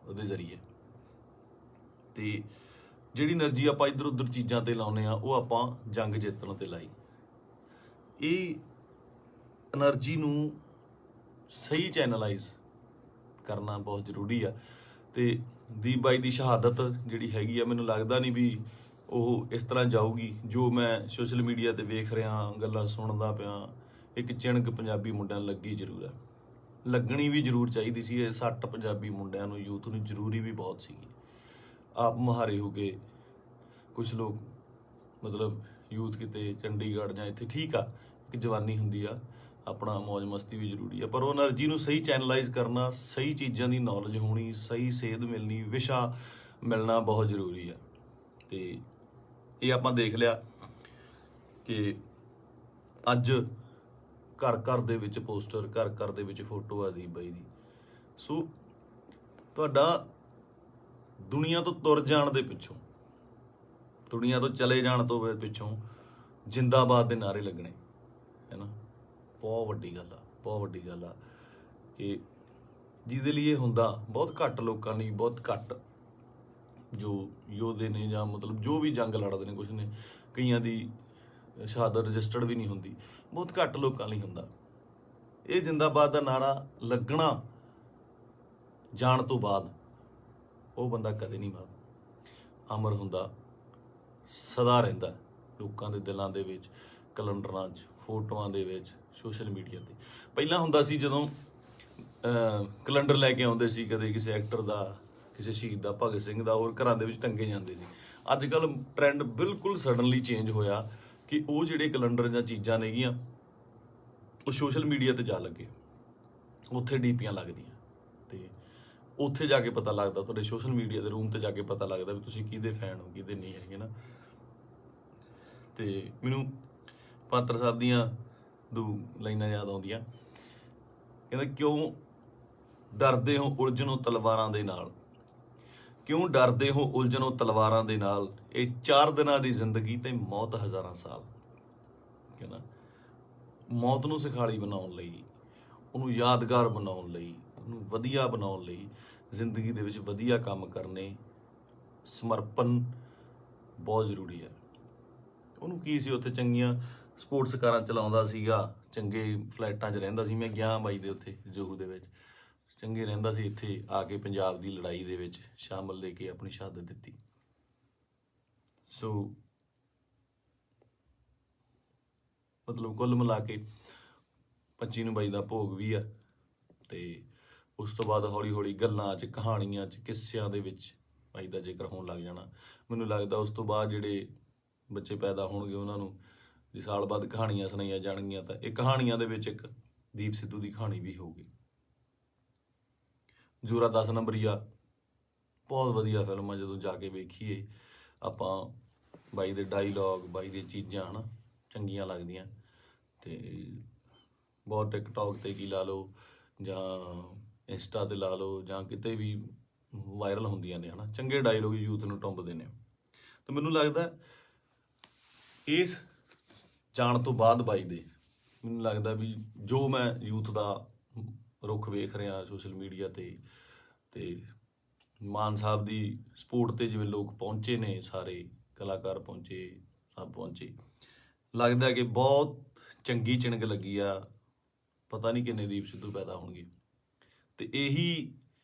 [SPEAKER 1] ਉਹਦੇ ਜ਼ਰੀਏ। ਤੇ ਜਿਹੜੀ એનર્ਜੀ ਆਪਾਂ ਇੱਧਰ ਉੱਧਰ ਚੀਜ਼ਾਂ ਤੇ ਲਾਉਂਦੇ ਆ, ਉਹ ਆਪਾਂ ਜੰਗ ਜਿੱਤਣ ਤੇ ਲਾਈ। ਇਹ એનર્ਜੀ ਨੂੰ ਸਹੀ ਚੈਨਲਾਈਜ਼ ਕਰਨਾ ਬਹੁਤ ਜ਼ਰੂਰੀ ਆ। ਤੇ ਦੀਪ ਬਾਈ ਦੀ ਸ਼ਹਾਦਤ ਜਿਹੜੀ ਹੈਗੀ ਆ, ਮੈਨੂੰ ਲੱਗਦਾ ਨਹੀਂ ਵੀ ਉਹ ਇਸ ਤਰ੍ਹਾਂ ਜਾਊਗੀ। ਜੋ ਮੈਂ ਸੋਸ਼ਲ ਮੀਡੀਆ ਤੇ ਵੇਖ ਰਿਹਾ, ਗੱਲਾਂ ਸੁਣਦਾ ਪਿਆ, ਇੱਕ ਚਿਣਕ ਪੰਜਾਬੀ ਮੁੰਡਿਆਂ ਨੂੰ ਲੱਗੀ ਜ਼ਰੂਰ ਆ, ਲੱਗਣੀ ਵੀ ਜ਼ਰੂਰ ਚਾਹੀਦੀ ਸੀ। ਇਹ 60 ਪੰਜਾਬੀ ਮੁੰਡਿਆਂ ਨੂੰ, ਯੂਥ ਨੂੰ ਜ਼ਰੂਰੀ ਵੀ ਬਹੁਤ ਸੀਗੀ। ਆਪ ਮੁਹਾਰੇ ਹੋ ਕੇ ਕੁਛ ਲੋਕ ਮਤਲਬ ਯੂਥ ਕਿਤੇ ਚੰਡੀਗੜ੍ਹ ਜਾਂ ਇੱਥੇ, ਠੀਕ ਆ, ਇੱਕ ਜਵਾਨੀ ਹੁੰਦੀ ਆ, ਆਪਣਾ ਮौज ਮਸਤੀ ਵੀ ਜ਼ਰੂਰੀ ਆ, ਪਰ ਉਹ એનર્ਜੀ ਨੂੰ ਸਹੀ ਚੈਨਲਾਈਜ਼ ਕਰਨਾ, ਸਹੀ ਚੀਜ਼ਾਂ ਦੀ ਨੌਲੇਜ ਹੋਣੀ, ਸਹੀ ਸੇਧ ਮਿਲਣੀ, ਵਿਸ਼ਾ ਮਿਲਣਾ ਬਹੁਤ ਜ਼ਰੂਰੀ ਆ। ਤੇ ਇਹ ਆਪਾਂ ਦੇਖ ਲਿਆ ਕਿ ਅੱਜ ਘਰ ਘਰ ਦੇ ਵਿੱਚ ਪੋਸਟਰ, ਘਰ ਘਰ ਦੇ ਵਿੱਚ ਫੋਟੋ ਆ ਦੀਪ ਬਾਈ ਦੀ। ਸੋ ਤੁਹਾਡਾ ਦੁਨੀਆ ਤੋਂ ਤੁਰ ਜਾਣ ਦੇ ਪਿੱਛੋਂ, ਦੁਨੀਆ ਤੋਂ ਚਲੇ ਜਾਣ ਤੋਂ ਪਿੱਛੋਂ ਜਿੰਦਾਬਾਦ ਦੇ ਨਾਅਰੇ ਲੱਗਣੇ ਹੈ ਨਾ, ਬਹੁਤ ਵੱਡੀ ਗੱਲ ਆ, ਬਹੁਤ ਵੱਡੀ ਗੱਲ ਆ। ਕਿ ਜਿਹਦੇ ਲਈ ਇਹ ਹੁੰਦਾ ਬਹੁਤ ਘੱਟ ਲੋਕਾਂ ਲਈ, ਬਹੁਤ ਘੱਟ ਜੋ ਯੋਧੇ ਨੇ ਜਾਂ ਮਤਲਬ ਜੋ ਵੀ ਜੰਗ ਲੜਦੇ ਨੇ, ਕੁਛ ਨੇ, ਕਈਆਂ ਦੀ ਸ਼ਹਾਦਤ ਰਜਿਸਟਰਡ ਵੀ ਨਹੀਂ ਹੁੰਦੀ, ਬਹੁਤ ਘੱਟ ਲੋਕਾਂ ਲਈ ਹੁੰਦਾ। ਇਹ ਜਿੰਦਾਬਾਦ ਦਾ ਨਾਰਾ ਲੱਗਣਾ ਜਾਣ ਤੋਂ ਬਾਅਦ ਉਹ ਬੰਦਾ ਕਦੇ ਨਹੀਂ ਮਰਦਾ, ਅਮਰ ਹੁੰਦਾ, ਸਦਾ ਰਹਿੰਦਾ ਲੋਕਾਂ ਦੇ ਦਿਲਾਂ ਦੇ ਵਿੱਚ, ਕੈਲੰਡਰਾਂ 'ਚ, ਫੋਟੋਆਂ ਦੇ ਵਿੱਚ, ਸੋਸ਼ਲ ਮੀਡੀਆ ਤੇ। ਪਹਿਲਾਂ ਹੁੰਦਾ ਸੀ ਜਦੋਂ ਕੈਲੰਡਰ ਲੈ ਕੇ ਆਉਂਦੇ ਸੀ, ਕਦੇ ਕਿਸੇ ਐਕਟਰ ਦਾ, ਕਿਸੇ ਸ਼ਹੀਦ ਦਾ, ਭਗਤ ਸਿੰਘ ਦਾ, ਹੋਰ ਘਰਾਂ ਦੇ ਵਿੱਚ ਟੰਗੇ ਜਾਂਦੇ ਸੀ। ਅੱਜ ਕੱਲ੍ਹ ਟ੍ਰੈਂਡ ਬਿਲਕੁਲ ਸਡਨਲੀ ਚੇਂਜ ਹੋਇਆ ਕਿ ਉਹ ਜਿਹੜੇ ਕੈਲੰਡਰ ਜਾਂ ਚੀਜ਼ਾਂ ਨੇਗੀਆਂ ਉਹ ਸੋਸ਼ਲ ਮੀਡੀਆ ਤੇ ਜਾ ਲੱਗੇ, ਉੱਥੇ ਡੀਪੀਆਂ ਲੱਗਦੀਆਂ, ਤੇ ਉੱਥੇ ਜਾ ਕੇ ਪਤਾ ਲੱਗਦਾ, ਤੁਹਾਡੇ ਸੋਸ਼ਲ ਮੀਡੀਆ ਦੇ ਰੂਮ ਤੇ ਜਾ ਕੇ ਪਤਾ ਲੱਗਦਾ ਵੀ ਤੁਸੀਂ ਕਿਹਦੇ ਫੈਨ ਹੋ, ਕਿਹਦੇ ਨਹੀਂ ਹੈਗੇ ਨਾ। ਤੇ ਮੈਨੂੰ ਪਾਤਰ ਸਾਹਿਬ ਦੀਆਂ ਦੋ ਲਾਈਨਾਂ ਯਾਦ ਆਉਂਦੀਆਂ, ਕਹਿੰਦਾ ਕਿਉਂ ਡਰਦੇ ਹੋ ਉਲਝਣੋਂ ਤਲਵਾਰਾਂ ਦੇ ਨਾਲ, ਕਿਉਂ ਡਰਦੇ ਹੋ ਉਲਝਣੋਂ ਤਲਵਾਰਾਂ ਦੇ ਨਾਲ, ਇਹ 4 ਦਿਨਾਂ ਦੀ ਜ਼ਿੰਦਗੀ ਤੇ ਮੌਤ ਹਜ਼ਾਰਾਂ ਸਾਲ। ਕਹਿੰਦਾ ਮੌਤ ਨੂੰ ਸਿਖਾਲੀ ਬਣਾਉਣ ਲਈ, ਉਹਨੂੰ ਯਾਦਗਾਰ ਬਣਾਉਣ ਲਈ, ਉਹਨੂੰ ਵਧੀਆ ਬਣਾਉਣ ਲਈ, ਜ਼ਿੰਦਗੀ ਦੇ ਵਿੱਚ ਵਧੀਆ ਕੰਮ ਕਰਨੇ, ਸਮਰਪਣ ਬਹੁਤ ਜ਼ਰੂਰੀ ਹੈ। ਉਹਨੂੰ ਕੀ ਸੀ, ਉੱਥੇ ਚੰਗੀਆਂ ਸਪੋਰਟਸ ਕਾਰਾਂ ਚਲਾਉਂਦਾ ਸੀਗਾ, ਚੰਗੇ ਫਲੈਟਾਂ 'ਚ ਰਹਿੰਦਾ ਸੀ। ਮੈਂ ਗਿਆ ਬਾਈ ਦੇ ਉੱਥੇ ਜੂਹੂ ਦੇ ਵਿੱਚ, ਚੰਗੇ ਰਹਿੰਦਾ ਸੀ। ਇੱਥੇ ਆ ਕੇ ਪੰਜਾਬ ਦੀ ਲੜਾਈ ਦੇ ਵਿੱਚ ਸ਼ਾਮਲ ਲੈ ਕੇ ਆਪਣੀ ਸ਼ਹਾਦਤ ਦਿੱਤੀ। ਸੋ ਮਤਲਬ ਕੁੱਲ ਮਿਲਾ ਕੇ 25 ਨੂੰ ਬਾਈ ਦਾ ਭੋਗ ਵੀ ਆ, ਤੇ ਉਸ ਤੋਂ ਬਾਅਦ ਹੌਲੀ ਹੌਲੀ ਗੱਲਾਂ 'ਚ, ਕਹਾਣੀਆਂ 'ਚ, ਕਿੱਸਿਆਂ ਦੇ ਵਿੱਚ ਬਾਈ ਦਾ ਜ਼ਿਕਰ ਹੋਣ ਲੱਗ ਜਾਣਾ। ਮੈਨੂੰ ਲੱਗਦਾ ਉਸ ਤੋਂ ਬਾਅਦ ਜਿਹੜੇ ਬੱਚੇ ਪੈਦਾ ਹੋਣਗੇ ਉਹਨਾਂ ਨੂੰ ਜੇ ਸਾਲ ਬਾਅਦ ਕਹਾਣੀਆਂ ਸੁਣਾਈਆਂ ਜਾਣਗੀਆਂ ਤਾਂ ਇਹ ਕਹਾਣੀਆਂ ਦੇ ਵਿੱਚ ਇੱਕ ਦੀਪ ਸਿੱਧੂ ਦੀ ਕਹਾਣੀ ਵੀ ਹੋਊਗੀ। ਜ਼ੋਰਾ 10 ਨੰਬਰੀਆ ਬਹੁਤ ਵਧੀਆ ਫਿਲਮ ਆ। ਜਦੋਂ ਜਾ ਕੇ ਵੇਖੀਏ ਆਪਾਂ ਬਾਈ ਦੇ ਡਾਇਲੋਗ, ਬਾਈ ਦੀਆਂ ਚੀਜ਼ਾਂ ਹਨਾ ਚੰਗੀਆਂ ਲੱਗਦੀਆਂ। ਤੇ ਬਹੁਤ ਟਿਕਟੌਕ ਤੇ ਕੀ ਲਾ ਲਓ ਜਾਂ ਇੰਸਟਾ ਤੇ ਲਾ ਲਓ ਜਾਂ ਕਿਤੇ ਵੀ ਵਾਇਰਲ ਹੁੰਦੀਆਂ ਨੇ ਹਨਾ, ਚੰਗੇ ਡਾਇਲੋਗ ਯੂਥ ਨੂੰ ਟੁੰਬਦੇ ਨੇ। ਤੇ ਮੈਨੂੰ ਲੱਗਦਾ ਇਸ ਜਾਣ ਤੋਂ ਬਾਅਦ ਬਾਈ ਦੇ ਮੈਨੂੰ ਲੱਗਦਾ ਵੀ ਜੋ ਮੈਂ ਯੂਥ ਦਾ ਰੁੱਖ ਵੇਖ ਰਿਹਾ ਸੋਸ਼ਲ ਮੀਡੀਆ ਤੇ ਮਾਨ ਸਾਹਿਬ ਦੀ ਸਪੋਰਟ ਤੇ ਜਿਵੇਂ ਲੋਕ ਪਹੁੰਚੇ ਨੇ, ਸਾਰੇ ਕਲਾਕਾਰ ਪਹੁੰਚੇ, ਸਭ ਪਹੁੰਚੇ, ਲੱਗਦਾ ਕਿ ਬਹੁਤ ਚੰਗੀ ਚਿਣਗ ਲੱਗੀ ਆ। ਪਤਾ ਨਹੀਂ ਕਿੰਨੇ ਦੀਪ ਸਿੱਧੂ ਪੈਦਾ ਹੋਣਗੇ। ਤੇ ਇਹੀ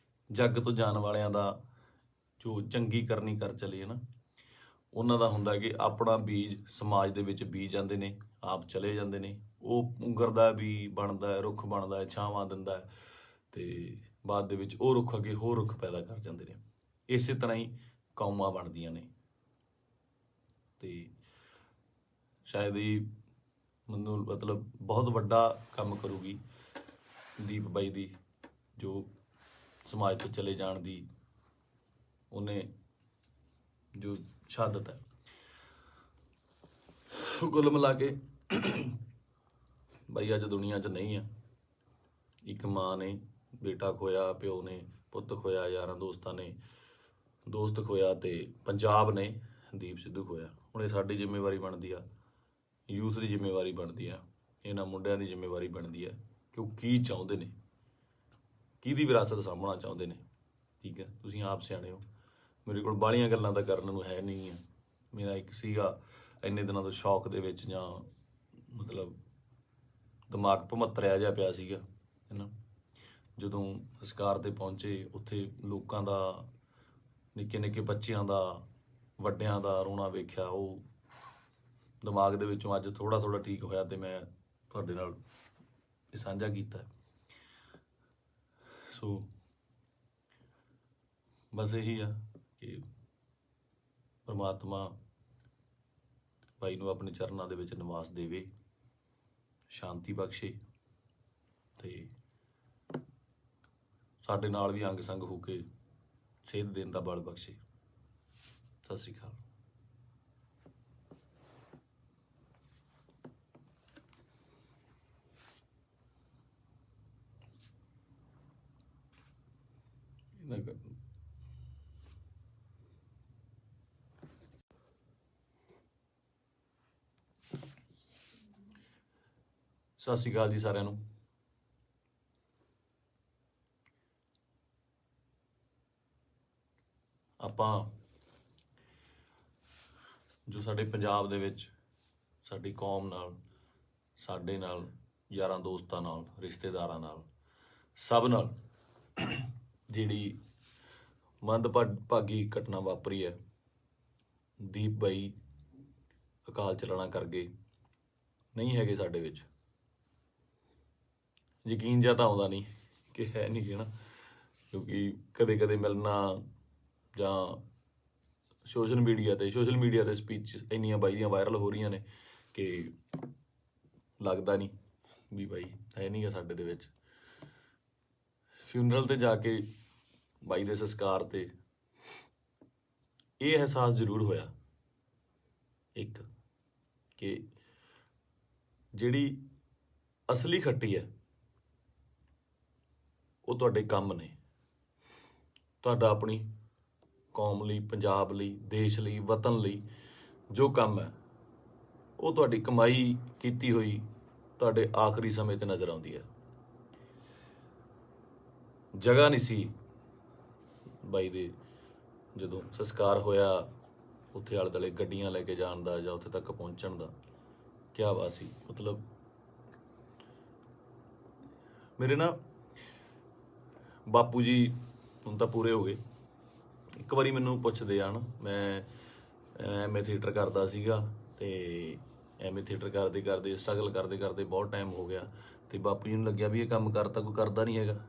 [SPEAKER 1] ਜੱਗ ਤੋਂ ਜਾਣ ਵਾਲਿਆਂ ਦਾ ਜੋ ਚੰਗੀ ਕਰਨੀ ਕਰ ਚਲੇ ਨਾ, ਉਹਨਾਂ ਦਾ ਹੁੰਦਾ ਕਿ ਆਪਣਾ ਬੀਜ ਸਮਾਜ ਦੇ ਵਿੱਚ ਬੀਜ ਜਾਂਦੇ ਨੇ, ਆਪ ਚਲੇ ਜਾਂਦੇ ਨੇ। ਉਹ ਉਗਰਦਾ ਵੀ ਬਣਦਾ, ਰੁੱਖ ਬਣਦਾ, ਛਾਵਾਂ ਦਿੰਦਾ ਤੇ ਬਾਅਦ ਦੇ ਵਿੱਚ ਉਹ ਰੁੱਖ ਅੱਗੇ ਹੋਰ ਰੁੱਖ ਪੈਦਾ ਕਰ ਜਾਂਦੇ ਨੇ। ਇਸੇ ਤਰ੍ਹਾਂ ਹੀ ਕੌਮਾਂ ਬਣਦੀਆਂ ਨੇ। ਤੇ ਸ਼ਾਇਦ ਇਹ ਮੈਨੂੰ ਮਤਲਬ ਬਹੁਤ ਵੱਡਾ ਕੰਮ ਕਰੂਗੀ ਦੀਪ ਬਾਈ ਦੀ, ਜੋ ਸਮਾਜ ਤੋਂ ਚਲੇ ਜਾਣ ਦੀ ਉਹਨੇ ਜੋ ਸ਼ਹਾਦਤ ਹੈ। ਕੁੱਲ ਮਿਲਾ ਕੇ ਬਾਈ ਅੱਜ ਦੁਨੀਆ 'ਚ ਨਹੀਂ ਆ। ਇੱਕ ਮਾਂ ਨੇ ਬੇਟਾ ਖੋਇਆ, ਪਿਓ ਨੇ ਪੁੱਤ ਖੋਇਆ, ਯਾਰਾਂ ਦੋਸਤਾਂ ਨੇ ਦੋਸਤ ਖੋਇਆ ਤੇ ਪੰਜਾਬ ਨੇ ਦੀਪ ਸਿੱਧੂ ਖੋਇਆ। ਹੁਣ ਇਹ ਸਾਡੀ ਜ਼ਿੰਮੇਵਾਰੀ ਬਣਦੀ ਆ, ਯੂਥ ਦੀ ਜ਼ਿੰਮੇਵਾਰੀ ਬਣਦੀ ਆ, ਇਹਨਾਂ ਮੁੰਡਿਆਂ ਦੀ ਜ਼ਿੰਮੇਵਾਰੀ ਬਣਦੀ ਆ ਕਿ ਉਹ ਕੀ ਚਾਹੁੰਦੇ ਨੇ, ਕਿਹਦੀ ਵਿਰਾਸਤ ਸਾਂਭਣਾ ਚਾਹੁੰਦੇ ਨੇ। ਠੀਕ ਹੈ, ਤੁਸੀਂ ਆਪ ਸਿਆਣੇ ਹੋ। ਮੇਰੇ ਕੋਲ ਬਾਹਲੀਆਂ ਗੱਲਾਂ ਤਾਂ ਕਰਨ ਨੂੰ ਹੈ ਨਹੀਂ ਆ। ਮੇਰਾ ਇੱਕ ਸੀਗਾ ਇੰਨੇ ਦਿਨਾਂ ਤੋਂ ਸ਼ੌਕ ਦੇ ਵਿੱਚ ਜਾਂ ਮਤਲਬ ਦਿਮਾਗ ਭਮੱਤਰਿਆ ਜਿਹਾ ਪਿਆ ਸੀਗਾ ਹੈ ਨਾ। ਜਦੋਂ ਸੰਸਕਾਰ ਤੇ ਪਹੁੰਚੇ ਉੱਥੇ ਲੋਕਾਂ ਦਾ, ਨਿੱਕੇ ਨਿੱਕੇ ਬੱਚਿਆਂ ਦਾ, ਵੱਡਿਆਂ ਦਾ ਰੋਣਾ ਵੇਖਿਆ, ਉਹ ਦਿਮਾਗ ਦੇ ਵਿੱਚੋਂ ਅੱਜ ਥੋੜ੍ਹਾ ਥੋੜ੍ਹਾ ਠੀਕ ਹੋਇਆ ਤੇ ਮੈਂ ਤੁਹਾਡੇ ਨਾਲ ਇਹ ਸਾਂਝਾ ਕੀਤਾ। ਸੋ ਬਸ ਇਹੀ ਆ ਕਿ ਪਰਮਾਤਮਾ ਬਾਈ ਨੂੰ ਆਪਣੇ ਚਰਨਾਂ ਦੇ ਵਿੱਚ ਨਿਵਾਸ ਦੇਵੇ, ਸ਼ਾਂਤੀ ਬਖਸ਼ੇ ਤੇ ਸਾਡੇ ਨਾਲ ਵੀ ਅੰਗ ਸੰਗ ਹੋ ਕੇ ਸੇਧ ਦੇਣ ਦਾ ਬਲ ਬਖਸ਼ੇ। ਸਤਿ ਸ਼੍ਰੀ ਅਕਾਲ। ਸਤਿ ਸ਼੍ਰੀ ਅਕਾਲ ਜੀ ਸਾਰਿਆਂ ਨੂੰ। ਆਪਾਂ ਜੋ ਸਾਡੇ ਪੰਜਾਬ ਦੇ ਵਿੱਚ ਸਾਡੀ ਕੌਮ ਨਾਲ, ਸਾਡੇ ਨਾਲ, ਯਾਰਾਂ ਦੋਸਤਾਂ ਨਾਲ, ਰਿਸ਼ਤੇਦਾਰਾਂ ਨਾਲ, ਸਭ ਨਾਲ ਜਿਹੜੀ ਮੰਦਭਾਗੀ ਘਟਨਾ ਵਾਪਰੀ ਹੈ, ਦੀਪ ਬਾਈ ਅਕਾਲ ਚਲਾਣਾ ਕਰ ਗਏ, ਨਹੀਂ ਹੈਗੇ ਸਾਡੇ ਵਿੱਚ। ਯਕੀਨ ਜਿਹਾ ਤਾਂ ਆਉਂਦਾ ਨਹੀਂ ਕਿ ਹੈ ਨਹੀਂ ਗੇ ਨਾ, ਕਿਉਂਕਿ ਕਦੇ ਕਦੇ ਮਿਲਣਾ ਜਾਂ ਸੋਸ਼ਲ ਮੀਡੀਆ ਤੇ ਸਪੀਚ ਇੰਨੀਆਂ ਬਾਈ ਦੀਆਂ ਵਾਇਰਲ ਹੋ ਰਹੀਆਂ ਨੇ ਕਿ ਲੱਗਦਾ ਨਹੀਂ ਵੀ ਬਾਈ ਹੈ ਨਹੀਂ ਗਾ ਸਾਡੇ ਦੇ ਵਿੱਚ। ਫਿਊਨਰਲ ਤੇ ਜਾ ਕੇ ਬਾਈ ਦੇ ਸੰਸਕਾਰ ਤੇ ਇਹ ਅਹਿਸਾਸ ਜ਼ਰੂਰ ਹੋਇਆ ਇੱਕ, ਕਿ ਜਿਹੜੀ ਅਸਲੀ ਖੱਟੀ ਹੈ ਉਹ ਤੁਹਾਡੇ ਕੰਮ ਨੇ। ਤੁਹਾਡਾ ਆਪਣੀ ਕੌਮ ਲਈ, ਪੰਜਾਬ ਲਈ, ਦੇਸ਼ ਲਈ, ਵਤਨ ਲਈ ਜੋ ਕੰਮ ਹੈ ਉਹ ਤੁਹਾਡੀ ਕਮਾਈ ਕੀਤੀ ਹੋਈ ਤੁਹਾਡੇ ਆਖਰੀ ਸਮੇਂ ਤੇ ਨਜ਼ਰ ਆਉਂਦੀ ਹੈ। ਜਗ੍ਹਾ ਨਹੀਂ ਸੀ ਬਾਈ ਦੇ ਜਦੋਂ ਸੰਸਕਾਰ ਹੋਇਆ ਉੱਥੇ ਆਲੇ ਦੁਆਲੇ ਗੱਡੀਆਂ ਲੈ ਕੇ ਜਾਣ ਦਾ ਜਾਂ ਉੱਥੇ ਤੱਕ ਪਹੁੰਚਣ ਦਾ। ਕਿਆ ਬਾਤ ਸੀ। ਮਤਲਬ ਮੇਰੇ ਨਾ ਬਾਪੂ ਜੀ ਹੁਣ ਤਾਂ ਪੂਰੇ ਹੋ ਗਏ। ਇੱਕ ਵਾਰੀ ਮੈਨੂੰ ਪੁੱਛਦੇ ਆ ਨਾ, ਮੈਂ ਐਮਏ ਥੀਏਟਰ ਕਰਦਾ ਸੀਗਾ ਤੇ ਐਮਏ ਥੀਏਟਰ ਕਰਦੇ ਕਰਦੇ ਸਟਰਗਲ ਕਰਦੇ ਕਰਦੇ ਬਹੁਤ ਟਾਈਮ ਹੋ ਗਿਆ ਤੇ ਬਾਪੂ ਜੀ ਨੂੰ ਲੱਗਿਆ ਵੀ ਇਹ ਕੰਮ ਕਰਤਾ ਕੋਈ ਕਰਦਾ ਨਹੀਂ ਹੈਗਾ,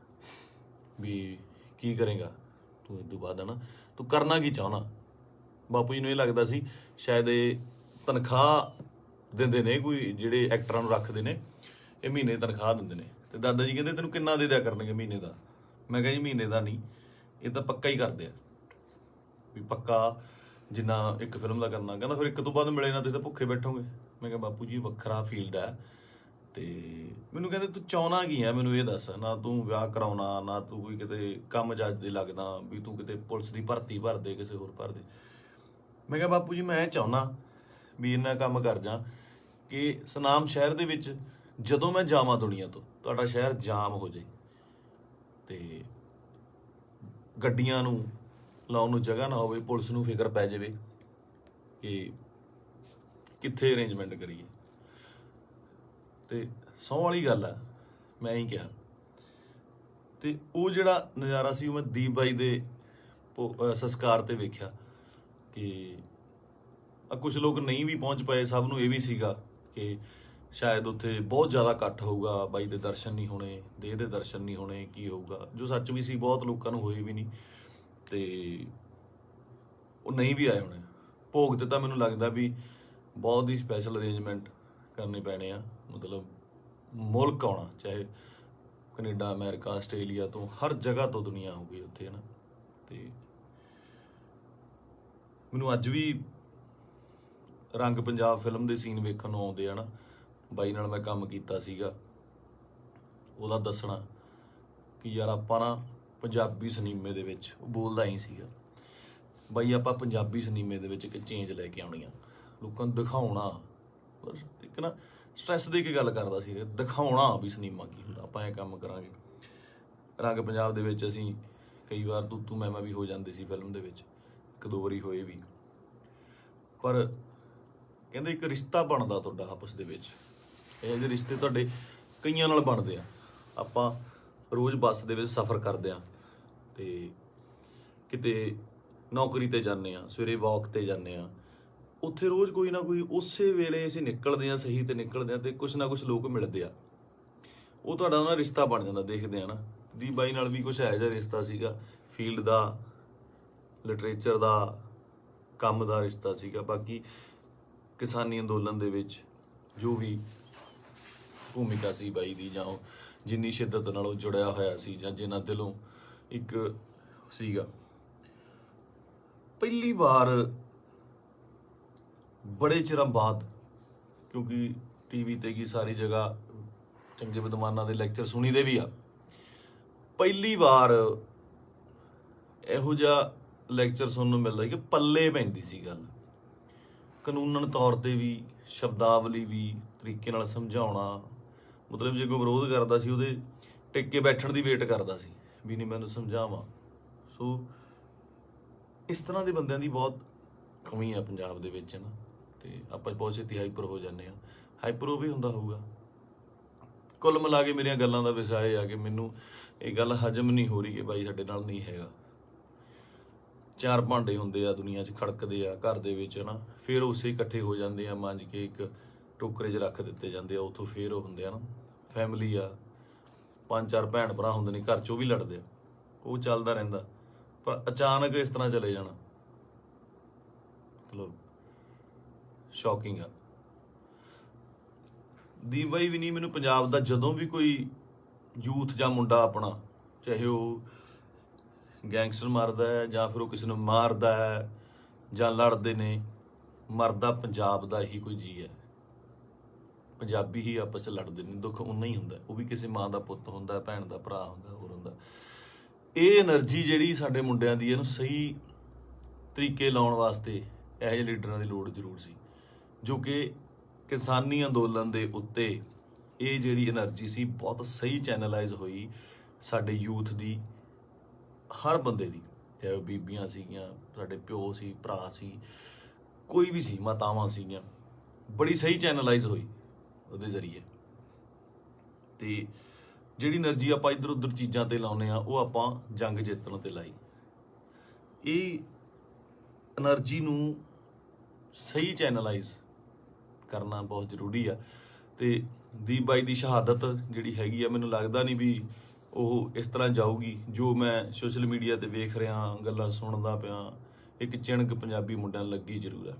[SPEAKER 1] ਵੀ ਕੀ ਕਰੇਗਾ ਤੂੰ ਇਸ ਤੋਂ ਬਾਅਦ ਹੈ ਨਾ। ਤੂੰ ਕਰਨਾ ਕੀ ਚਾਹੁੰਦਾ। ਬਾਪੂ ਜੀ ਨੂੰ ਇਹ ਲੱਗਦਾ ਸੀ ਸ਼ਾਇਦ ਇਹ ਤਨਖਾਹ ਦਿੰਦੇ ਨੇ, ਕੋਈ ਜਿਹੜੇ ਐਕਟਰਾਂ ਨੂੰ ਰੱਖਦੇ ਨੇ ਇਹ ਮਹੀਨੇ ਦੀ ਤਨਖਾਹ ਦਿੰਦੇ ਨੇ। ਤੇ ਦਾਦਾ ਜੀ ਕਹਿੰਦੇ ਤੈਨੂੰ ਕਿੰਨਾ ਦੇ ਦਿਆ ਕਰਨਗੇ ਮਹੀਨੇ ਦਾ। ਮੈਂ ਕਿਹਾ ਜੀ ਮਹੀਨੇ ਦਾ ਨਹੀਂ, ਇਹ ਤਾਂ ਪੱਕਾ ਹੀ ਕਰਦੇ ਆ ਵੀ ਪੱਕਾ ਜਿੰਨਾ ਇੱਕ ਫਿਲਮ ਦਾ ਕਰਨਾ। ਕਹਿੰਦਾ ਫਿਰ ਇੱਕ ਤੋਂ ਬਾਅਦ ਮਿਲੇ ਨਾ ਤੁਸੀਂ ਤਾਂ ਭੁੱਖੇ ਬੈਠੋਗੇ। ਮੈਂ ਕਿਹਾ ਬਾਪੂ ਜੀ ਵੱਖਰਾ ਫੀਲਡ ਹੈ। ਤੇ ਮੈਨੂੰ ਕਹਿੰਦੇ ਤੂੰ ਚਾਹੁੰਦਾ ਕੀ ਹੈ ਮੈਨੂੰ ਇਹ ਦੱਸ, ਨਾ ਤੂੰ ਵਿਆਹ ਕਰਾਉਣਾ, ਨਾ ਤੂੰ ਕੋਈ ਕਿਤੇ ਕੰਮ ਜੱਜ ਦੇ ਲੱਗਦਾ ਵੀ ਤੂੰ ਕਿਤੇ ਪੁਲਿਸ ਦੀ ਭਰਤੀ ਭਰ ਦੇ, ਕਿਸੇ ਹੋਰ ਭਰ ਦੇ। ਮੈਂ ਕਿਹਾ ਬਾਪੂ ਜੀ ਮੈਂ ਚਾਹੁੰਦਾ ਵੀ ਇੰਨਾ ਕੰਮ ਕਰ ਜਾ ਕਿ ਸੁਨਾਮ ਸ਼ਹਿਰ ਦੇ ਵਿੱਚ ਜਦੋਂ ਮੈਂ ਜਾਵਾਂ ਦੁਨੀਆ ਤੋਂ ਤੁਹਾਡਾ ਸ਼ਹਿਰ ਜਾਮ ਹੋ ਜਾਏ ਤੇ ਗੱਡੀਆਂ ਨੂੰ ਲਾਉਣ ਨੂੰ ਜਗ੍ਹਾ ਨਾ ਹੋਵੇ, ਪੁਲਿਸ ਨੂੰ ਫਿਕਰ ਪੈ ਜਾਵੇ ਕਿ ਕਿੱਥੇ ਅਰੇਂਜਮੈਂਟ ਕਰੀਏ। ਤੇ ਸਹੁੰ ਵਾਲੀ ਗੱਲ ਆ, ਮੈਂ ਹੀ ਕਿਹਾ। ਤੇ ਉਹ ਜਿਹੜਾ ਨਜ਼ਾਰਾ ਸੀ ਉਹ ਮੈਂ ਦੀਪ ਬਾਈ ਦੇ ਸੰਸਕਾਰ ਤੇ ਵੇਖਿਆ ਕਿ ਕੁਝ ਲੋਕ ਨਹੀਂ ਵੀ ਪਹੁੰਚ ਪਏ। ਸਭ ਨੂੰ ਇਹ ਵੀ ਸੀਗਾ ਕਿ ਸ਼ਾਇਦ ਉੱਥੇ ਬਹੁਤ ਜ਼ਿਆਦਾ ਇਕੱਠ ਹੋਊਗਾ, ਬਾਈ ਦੇ ਦਰਸ਼ਨ ਨਹੀਂ ਹੋਣੇ, ਦੇਹ ਦੇ ਦਰਸ਼ਨ ਨਹੀਂ ਹੋਣੇ, ਕੀ ਹੋਊਗਾ, ਜੋ ਸੱਚ ਵੀ ਸੀ। ਬਹੁਤ ਲੋਕਾਂ ਨੂੰ ਹੋਏ ਵੀ ਨਹੀਂ ਤੇ ਉਹ ਨਹੀਂ ਵੀ ਆਏ ਹੋਣੇ। ਭੋਗ ਤੇ ਤਾਂ ਮੈਨੂੰ ਲੱਗਦਾ ਵੀ ਬਹੁਤ ਹੀ ਸਪੈਸ਼ਲ ਅਰੇਂਜਮੈਂਟ ਕਰਨੇ ਪੈਣੇ ਆ, ਮਤਲਬ ਮੁਲਕ ਆਉਣਾ, ਚਾਹੇ ਕੈਨੇਡਾ, ਅਮਰੀਕਾ, ਆਸਟ੍ਰੇਲੀਆ ਤੋਂ, ਹਰ ਜਗ੍ਹਾ ਤੋਂ ਦੁਨੀਆ ਆਊਗੀ ਉੱਥੇ, ਹੈ ਨਾ। ਤੇ ਮੈਨੂੰ ਅੱਜ ਵੀ ਰੰਗ ਪੰਜਾਬ ਫਿਲਮ ਦੇ ਸੀਨ ਵੇਖਣ ਨੂੰ ਆਉਂਦੇ ਆ ਨਾ। ਬਾਈ ਨਾਲ ਮੈਂ ਕੰਮ ਕੀਤਾ ਸੀਗਾ, ਉਹਦਾ ਦੱਸਣਾ ਕਿ ਯਾਰ ਆਪਾਂ ਨਾ ਪੰਜਾਬੀ ਸਿਨੇਮੇ ਦੇ ਵਿੱਚ, ਉਹ ਬੋਲਦਾ ਹੀ ਸੀਗਾ ਬਾਈ ਆਪਾਂ ਪੰਜਾਬੀ ਸਿਨੇਮੇ ਦੇ ਵਿੱਚ ਇੱਕ ਚੇਂਜ ਲੈ ਕੇ ਆਉਣੀ ਆ, ਲੋਕਾਂ ਨੂੰ ਦਿਖਾਉਣਾ। ਇੱਕ ਨਾ ਸਟ੍ਰੈਸ ਦੇ ਕੇ ਗੱਲ ਕਰਦਾ ਸੀ, ਦਿਖਾਉਣਾ ਵੀ ਸਿਨੇਮਾ ਕੀ ਹੁੰਦਾ, ਆਪਾਂ ਇਹ ਕੰਮ ਕਰਾਂਗੇ। ਰੰਗ ਪੰਜਾਬ ਦੇ ਵਿੱਚ ਅਸੀਂ ਕਈ ਵਾਰ ਤੂੰ ਮੈਂ ਵੀ ਹੋ ਜਾਂਦੇ ਸੀ ਫਿਲਮ ਦੇ ਵਿੱਚ, ਇੱਕ ਦੋ ਵਾਰੀ ਹੋਏ ਵੀ। ਪਰ ਕਹਿੰਦੇ ਇੱਕ ਰਿਸ਼ਤਾ ਬਣਦਾ ਤੁਹਾਡਾ ਆਪਸ ਦੇ ਵਿੱਚ, ਇਹ ਜਿਹੇ ਰਿਸ਼ਤੇ ਤੁਹਾਡੇ ਕਈਆਂ ਨਾਲ ਬਣਦੇ ਆ। ਆਪਾਂ ਰੋਜ਼ ਬੱਸ ਦੇ ਵਿੱਚ ਸਫ਼ਰ ਕਰਦੇ ਆ ਤੇ ਕਿਤੇ ਨੌਕਰੀ ਤੇ ਜਾਂਦੇ ਆ, ਸਵੇਰੇ ਵਾਕ ਤੇ ਜਾਂਦੇ ਆ, ਉੱਥੇ ਰੋਜ਼ ਕੋਈ ਨਾ ਕੋਈ ਉਸੇ ਵੇਲੇ ਅਸੀਂ ਨਿਕਲਦੇ ਆ, ਸਹੀ ਤੇ ਨਿਕਲਦੇ ਆ ਤੇ ਕੁਛ ਨਾ ਕੁਛ ਲੋਕ ਮਿਲਦੇ ਆ, ਉਹ ਤੁਹਾਡਾ ਉਹਨਾਂ ਰਿਸ਼ਤਾ ਬਣ ਜਾਂਦਾ। ਦੇਖਦੇ ਆ ਨਾ, ਦੀਪ ਬਾਈ ਨਾਲ ਵੀ ਕੁਛ ਇਹੋ ਜਿਹਾ ਰਿਸ਼ਤਾ ਸੀਗਾ, ਫੀਲਡ ਦਾ, ਲਿਟਰੇਚਰ ਦਾ, ਕੰਮ ਦਾ ਰਿਸ਼ਤਾ ਸੀਗਾ। ਬਾਕੀ ਕਿਸਾਨੀ ਅੰਦੋਲਨ ਦੇ ਵਿੱਚ ਜੋ ਵੀ ਭੂਮਿਕਾ ਸੀ ਬਾਈ ਦੀ, ਜਾਂ ਜਿੰਨੀ ਸ਼ਿੱਦਤ ਨਾਲ ਉਹ ਜੁੜਿਆ ਹੋਇਆ ਸੀ, ਜਾਂ ਜਿੰਨਾ ਦਿਲੋਂ ਇੱਕ ਸੀਗਾ। ਪਹਿਲੀ ਵਾਰ ਬੜੇ ਚਿਰਾਂ ਬਾਅਦ, ਕਿਉਂਕਿ ਟੀਵੀ ਤੇ ਕੀ ਸਾਰੀ ਜਗ੍ਹਾ ਚੰਗੇ ਵਿਦਵਾਨਾਂ ਦੇ ਲੈਕਚਰ ਸੁਣੀਦੇ ਵੀ ਆ, ਪਹਿਲੀ ਵਾਰ ਇਹੋ ਜਿਹਾ ਲੈਕਚਰ ਸੁਣਨ ਨੂੰ ਮਿਲਦਾ ਕਿ ਪੱਲੇ ਪੈਂਦੀ ਸੀ ਗੱਲ, ਕਾਨੂੰਨਨ ਤੌਰ ਤੇ ਵੀ, ਸ਼ਬਦਾਵਲੀ ਵੀ, ਤਰੀਕੇ ਨਾਲ ਸਮਝਾਉਣਾ। ਮਤਲਬ ਜੇ ਕੋਈ ਵਿਰੋਧ ਕਰਦਾ ਸੀ ਉਹਦੇ ਟਿਕ ਕੇ ਬੈਠਣ ਦੀ ਵੇਟ ਕਰਦਾ ਸੀ ਵੀ ਨਹੀਂ ਮੈਨੂੰ ਸਮਝਾਵਾਂ। ਸੋ ਇਸ ਤਰ੍ਹਾਂ ਦੇ ਬੰਦਿਆਂ ਦੀ ਬਹੁਤ ਕਮੀ ਆ ਪੰਜਾਬ ਦੇ ਵਿੱਚ, ਨਾ। ਤੇ ਆਪਾਂ ਬਹੁਤ ਛੇਤੀ ਹਾਈਪਰ ਹੋ ਜਾਂਦੇ ਆ, ਹਾਈਪਰ ਉਹ ਵੀ ਹੁੰਦਾ ਹੋਊਗਾ। ਕੁੱਲ ਮਿਲਾ ਕੇ ਮੇਰੀਆਂ ਗੱਲਾਂ ਦਾ ਵਿਸ਼ਾ ਇਹ ਆ ਕਿ ਮੈਨੂੰ ਇਹ ਗੱਲ ਹਜਮ ਨਹੀਂ ਹੋ ਰਹੀ ਕਿ ਬਾਈ ਸਾਡੇ ਨਾਲ ਨਹੀਂ ਹੈਗਾ। ਚਾਰ ਭਾਂਡੇ ਹੁੰਦੇ ਆ ਦੁਨੀਆ 'ਚ, ਖੜਕਦੇ ਆ ਘਰ ਦੇ ਵਿੱਚ, ਨਾ, ਫਿਰ ਉਸੇ ਇਕੱਠੇ ਹੋ ਜਾਂਦੇ ਆ, ਮਾਂਜ ਕੇ ਇੱਕ ਟੋਕਰੇ 'ਚ ਰੱਖ ਦਿੱਤੇ ਜਾਂਦੇ ਆ, ਉੱਥੋਂ ਫਿਰ ਉਹ ਹੁੰਦੇ ਆ ਨਾ ਫੈਮਿਲੀ ਆ, 5-4 ਭੈਣ ਭਰਾ ਹੁੰਦੇ ਨੇ ਘਰ 'ਚ, ਉਹ ਵੀ ਲੜਦੇ ਆ, ਉਹ ਚੱਲਦਾ ਰਹਿੰਦਾ। ਪਰ ਅਚਾਨਕ ਇਸ ਤਰ੍ਹਾਂ ਚਲੇ ਜਾਣਾ ਮਤਲਬ ਸ਼ੌਕਿੰਗ ਆ। ਦੀਪ ਬਾਈ ਵੀ ਨਹੀਂ, ਮੈਨੂੰ ਪੰਜਾਬ ਦਾ ਜਦੋਂ ਵੀ ਕੋਈ ਯੂਥ ਜਾਂ ਮੁੰਡਾ ਆਪਣਾ, ਚਾਹੇ ਉਹ ਗੈਂਗਸਟਰ ਮਾਰਦਾ ਹੈ ਜਾਂ ਫਿਰ ਉਹ ਕਿਸੇ ਨੂੰ ਮਾਰਦਾ ਹੈ ਜਾਂ ਲੜਦੇ ਨੇ, ਮਰਦਾ ਪੰਜਾਬ ਦਾ ਹੀ ਕੋਈ ਜੀ ਹੈ। ਪੰਜਾਬੀ ਹੀ ਆਪਸ 'ਚ ਲੜਦੇ ਨੇ, ਦੁੱਖ ਉਨਾ ਹੀ ਹੁੰਦਾ, ਉਹ ਵੀ ਕਿਸੇ ਮਾਂ ਦਾ ਪੁੱਤ ਹੁੰਦਾ, ਭੈਣ ਦਾ ਭਰਾ ਹੁੰਦਾ, ਹੋਰ ਹੁੰਦਾ। ਇਹ એનર્ਜੀ ਜਿਹੜੀ ਸਾਡੇ ਮੁੰਡਿਆਂ ਦੀ, ਇਹਨੂੰ ਸਹੀ ਤਰੀਕੇ ਲਾਉਣ ਵਾਸਤੇ ਇਹੋ ਜਿਹੇ ਲੀਡਰਾਂ ਦੀ ਲੋੜ ਜ਼ਰੂਰ ਸੀ, ਜੋ ਕਿ ਕਿਸਾਨੀ ਅੰਦੋਲਨ ਦੇ ਉੱਤੇ ਇਹ ਜਿਹੜੀ એનર્ਜੀ ਸੀ ਬਹੁਤ ਸਹੀ ਚੈਨਲਾਈਜ਼ ਹੋਈ ਸਾਡੇ ਯੂਥ ਦੀ, ਹਰ ਬੰਦੇ ਦੀ, ਚਾਹੇ ਉਹ ਬੀਬੀਆਂ ਸੀਗੀਆਂ, ਸਾਡੇ ਪਿਓ ਸੀ, ਭਰਾ ਸੀ, ਕੋਈ ਵੀ ਸੀ, ਮਾਤਾਵਾਂ ਸੀਗੀਆਂ, ਬੜੀ ਸਹੀ ਚੈਨਲਾਈਜ਼ ਹੋਈ ਉਹਦੇ ਜ਼ਰੀਏ। ਤੇ ਜਿਹੜੀ એનર્ਜੀ ਆਪਾਂ ਇੱਧਰ ਉੱਧਰ ਚੀਜ਼ਾਂ ਤੇ ਲਾਉਂਦੇ ਆ, ਉਹ ਆਪਾਂ ਜੰਗ ਜਿੱਤਣ ਤੇ ਲਾਈ। ਇਹ એનર્ਜੀ ਨੂੰ ਸਹੀ ਚੈਨਲਾਈਜ਼ ਕਰਨਾ ਬਹੁਤ ਜ਼ਰੂਰੀ ਆ। ਤੇ ਦੀਪ ਬਾਈ ਦੀ ਸ਼ਹਾਦਤ ਜਿਹੜੀ ਹੈਗੀ ਆ, ਮੈਨੂੰ ਲੱਗਦਾ ਨਹੀਂ ਵੀ ਉਹ ਇਸ ਤਰ੍ਹਾਂ ਜਾਊਗੀ। ਜੋ ਮੈਂ ਸੋਸ਼ਲ ਮੀਡੀਆ ਤੇ ਵੇਖ ਰਿਹਾ, ਗੱਲਾਂ ਸੁਣਦਾ ਪਿਆ, ਇੱਕ ਚਿਣਕ ਪੰਜਾਬੀ ਮੁੰਡਿਆਂ ਨੂੰ ਲੱਗੀ ਜ਼ਰੂਰ ਹੈ,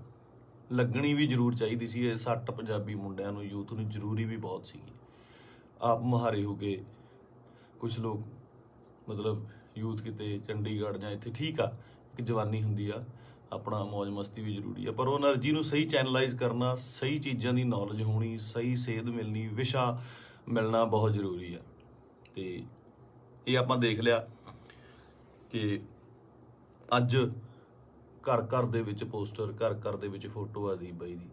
[SPEAKER 1] ਲੱਗਣੀ ਵੀ ਜ਼ਰੂਰ ਚਾਹੀਦੀ ਸੀ। ਇਹ ਸੱਟ ਪੰਜਾਬੀ ਮੁੰਡਿਆਂ ਨੂੰ, ਯੂਥ ਨੂੰ ਜ਼ਰੂਰੀ ਵੀ ਬਹੁਤ ਸੀਗੀ। ਆਪ ਮੁਹਾਰੇ ਹੋ ਕੇ ਕੁਝ ਲੋਕ ਮਤਲਬ ਯੂਥ ਕਿਤੇ ਚੰਡੀਗੜ੍ਹ ਜਾਂ ਇੱਥੇ, ਠੀਕ ਆ, ਇੱਕ ਜਵਾਨੀ ਹੁੰਦੀ ਆ, ਆਪਣਾ ਮौज ਮਸਤੀ ਵੀ ਜ਼ਰੂਰੀ ਆ, ਪਰ ਉਹ એનર્ਜੀ ਨੂੰ ਸਹੀ ਚੈਨਲਾਈਜ਼ ਕਰਨਾ, ਸਹੀ ਚੀਜ਼ਾਂ ਦੀ ਨੌਲੇਜ ਹੋਣੀ, ਸਹੀ ਸੇਧ ਮਿਲਣੀ, ਵਿਸ਼ਾ ਮਿਲਣਾ ਬਹੁਤ ਜ਼ਰੂਰੀ ਆ। ਤੇ ਇਹ ਆਪਾਂ ਦੇਖ ਲਿਆ ਕਿ ਅੱਜ ਘਰ ਘਰ ਦੇ ਵਿੱਚ ਪੋਸਟਰ, ਘਰ ਘਰ ਦੇ ਵਿੱਚ ਫੋਟੋ ਆ ਦੀ ਬਾਈ ਦੀ।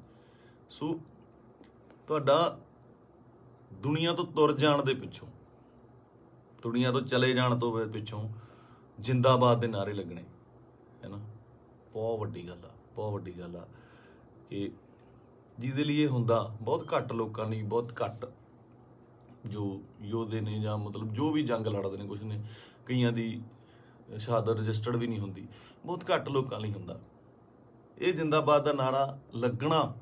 [SPEAKER 1] ਸੋ ਤੁਹਾਡਾ ਦੁਨੀਆ ਤੋਂ ਤੁਰ ਜਾਣ ਦੇ ਪਿੱਛੋਂ, ਦੁਨੀਆ ਤੋਂ ਚਲੇ ਜਾਣ ਤੋਂ ਪਿੱਛੋਂ ਜਿੰਦਾਬਾਦ ਦੇ ਨਾਅਰੇ ਲੱਗਣੇ, ਹੈ ਨਾ। ਬਹੁਤ ਵੱਡੀ ਗੱਲ ਆ, ਬਹੁਤ ਵੱਡੀ ਗੱਲ ਆ ਕਿ ਜਿਹਦੇ ਲਈ ਇਹ ਹੁੰਦਾ ਬਹੁਤ ਘੱਟ ਲੋਕਾਂ ਲਈ, ਬਹੁਤ ਘੱਟ ਜੋ ਯੋਧੇ ਨੇ ਜਾਂ ਮਤਲਬ ਜੋ ਵੀ ਜੰਗ ਲੜਦੇ ਨੇ, ਕੁਛ ਨੇ, ਕਈਆਂ ਦੀ ਸ਼ਹਾਦਤ ਰਜਿਸਟਰਡ ਵੀ ਨਹੀਂ ਹੁੰਦੀ, ਬਹੁਤ ਘੱਟ ਲੋਕਾਂ ਲਈ ਹੁੰਦਾ। ਇਹ ਜਿੰਦਾਬਾਦ ਦਾ ਨਾਰਾ ਲੱਗਣਾ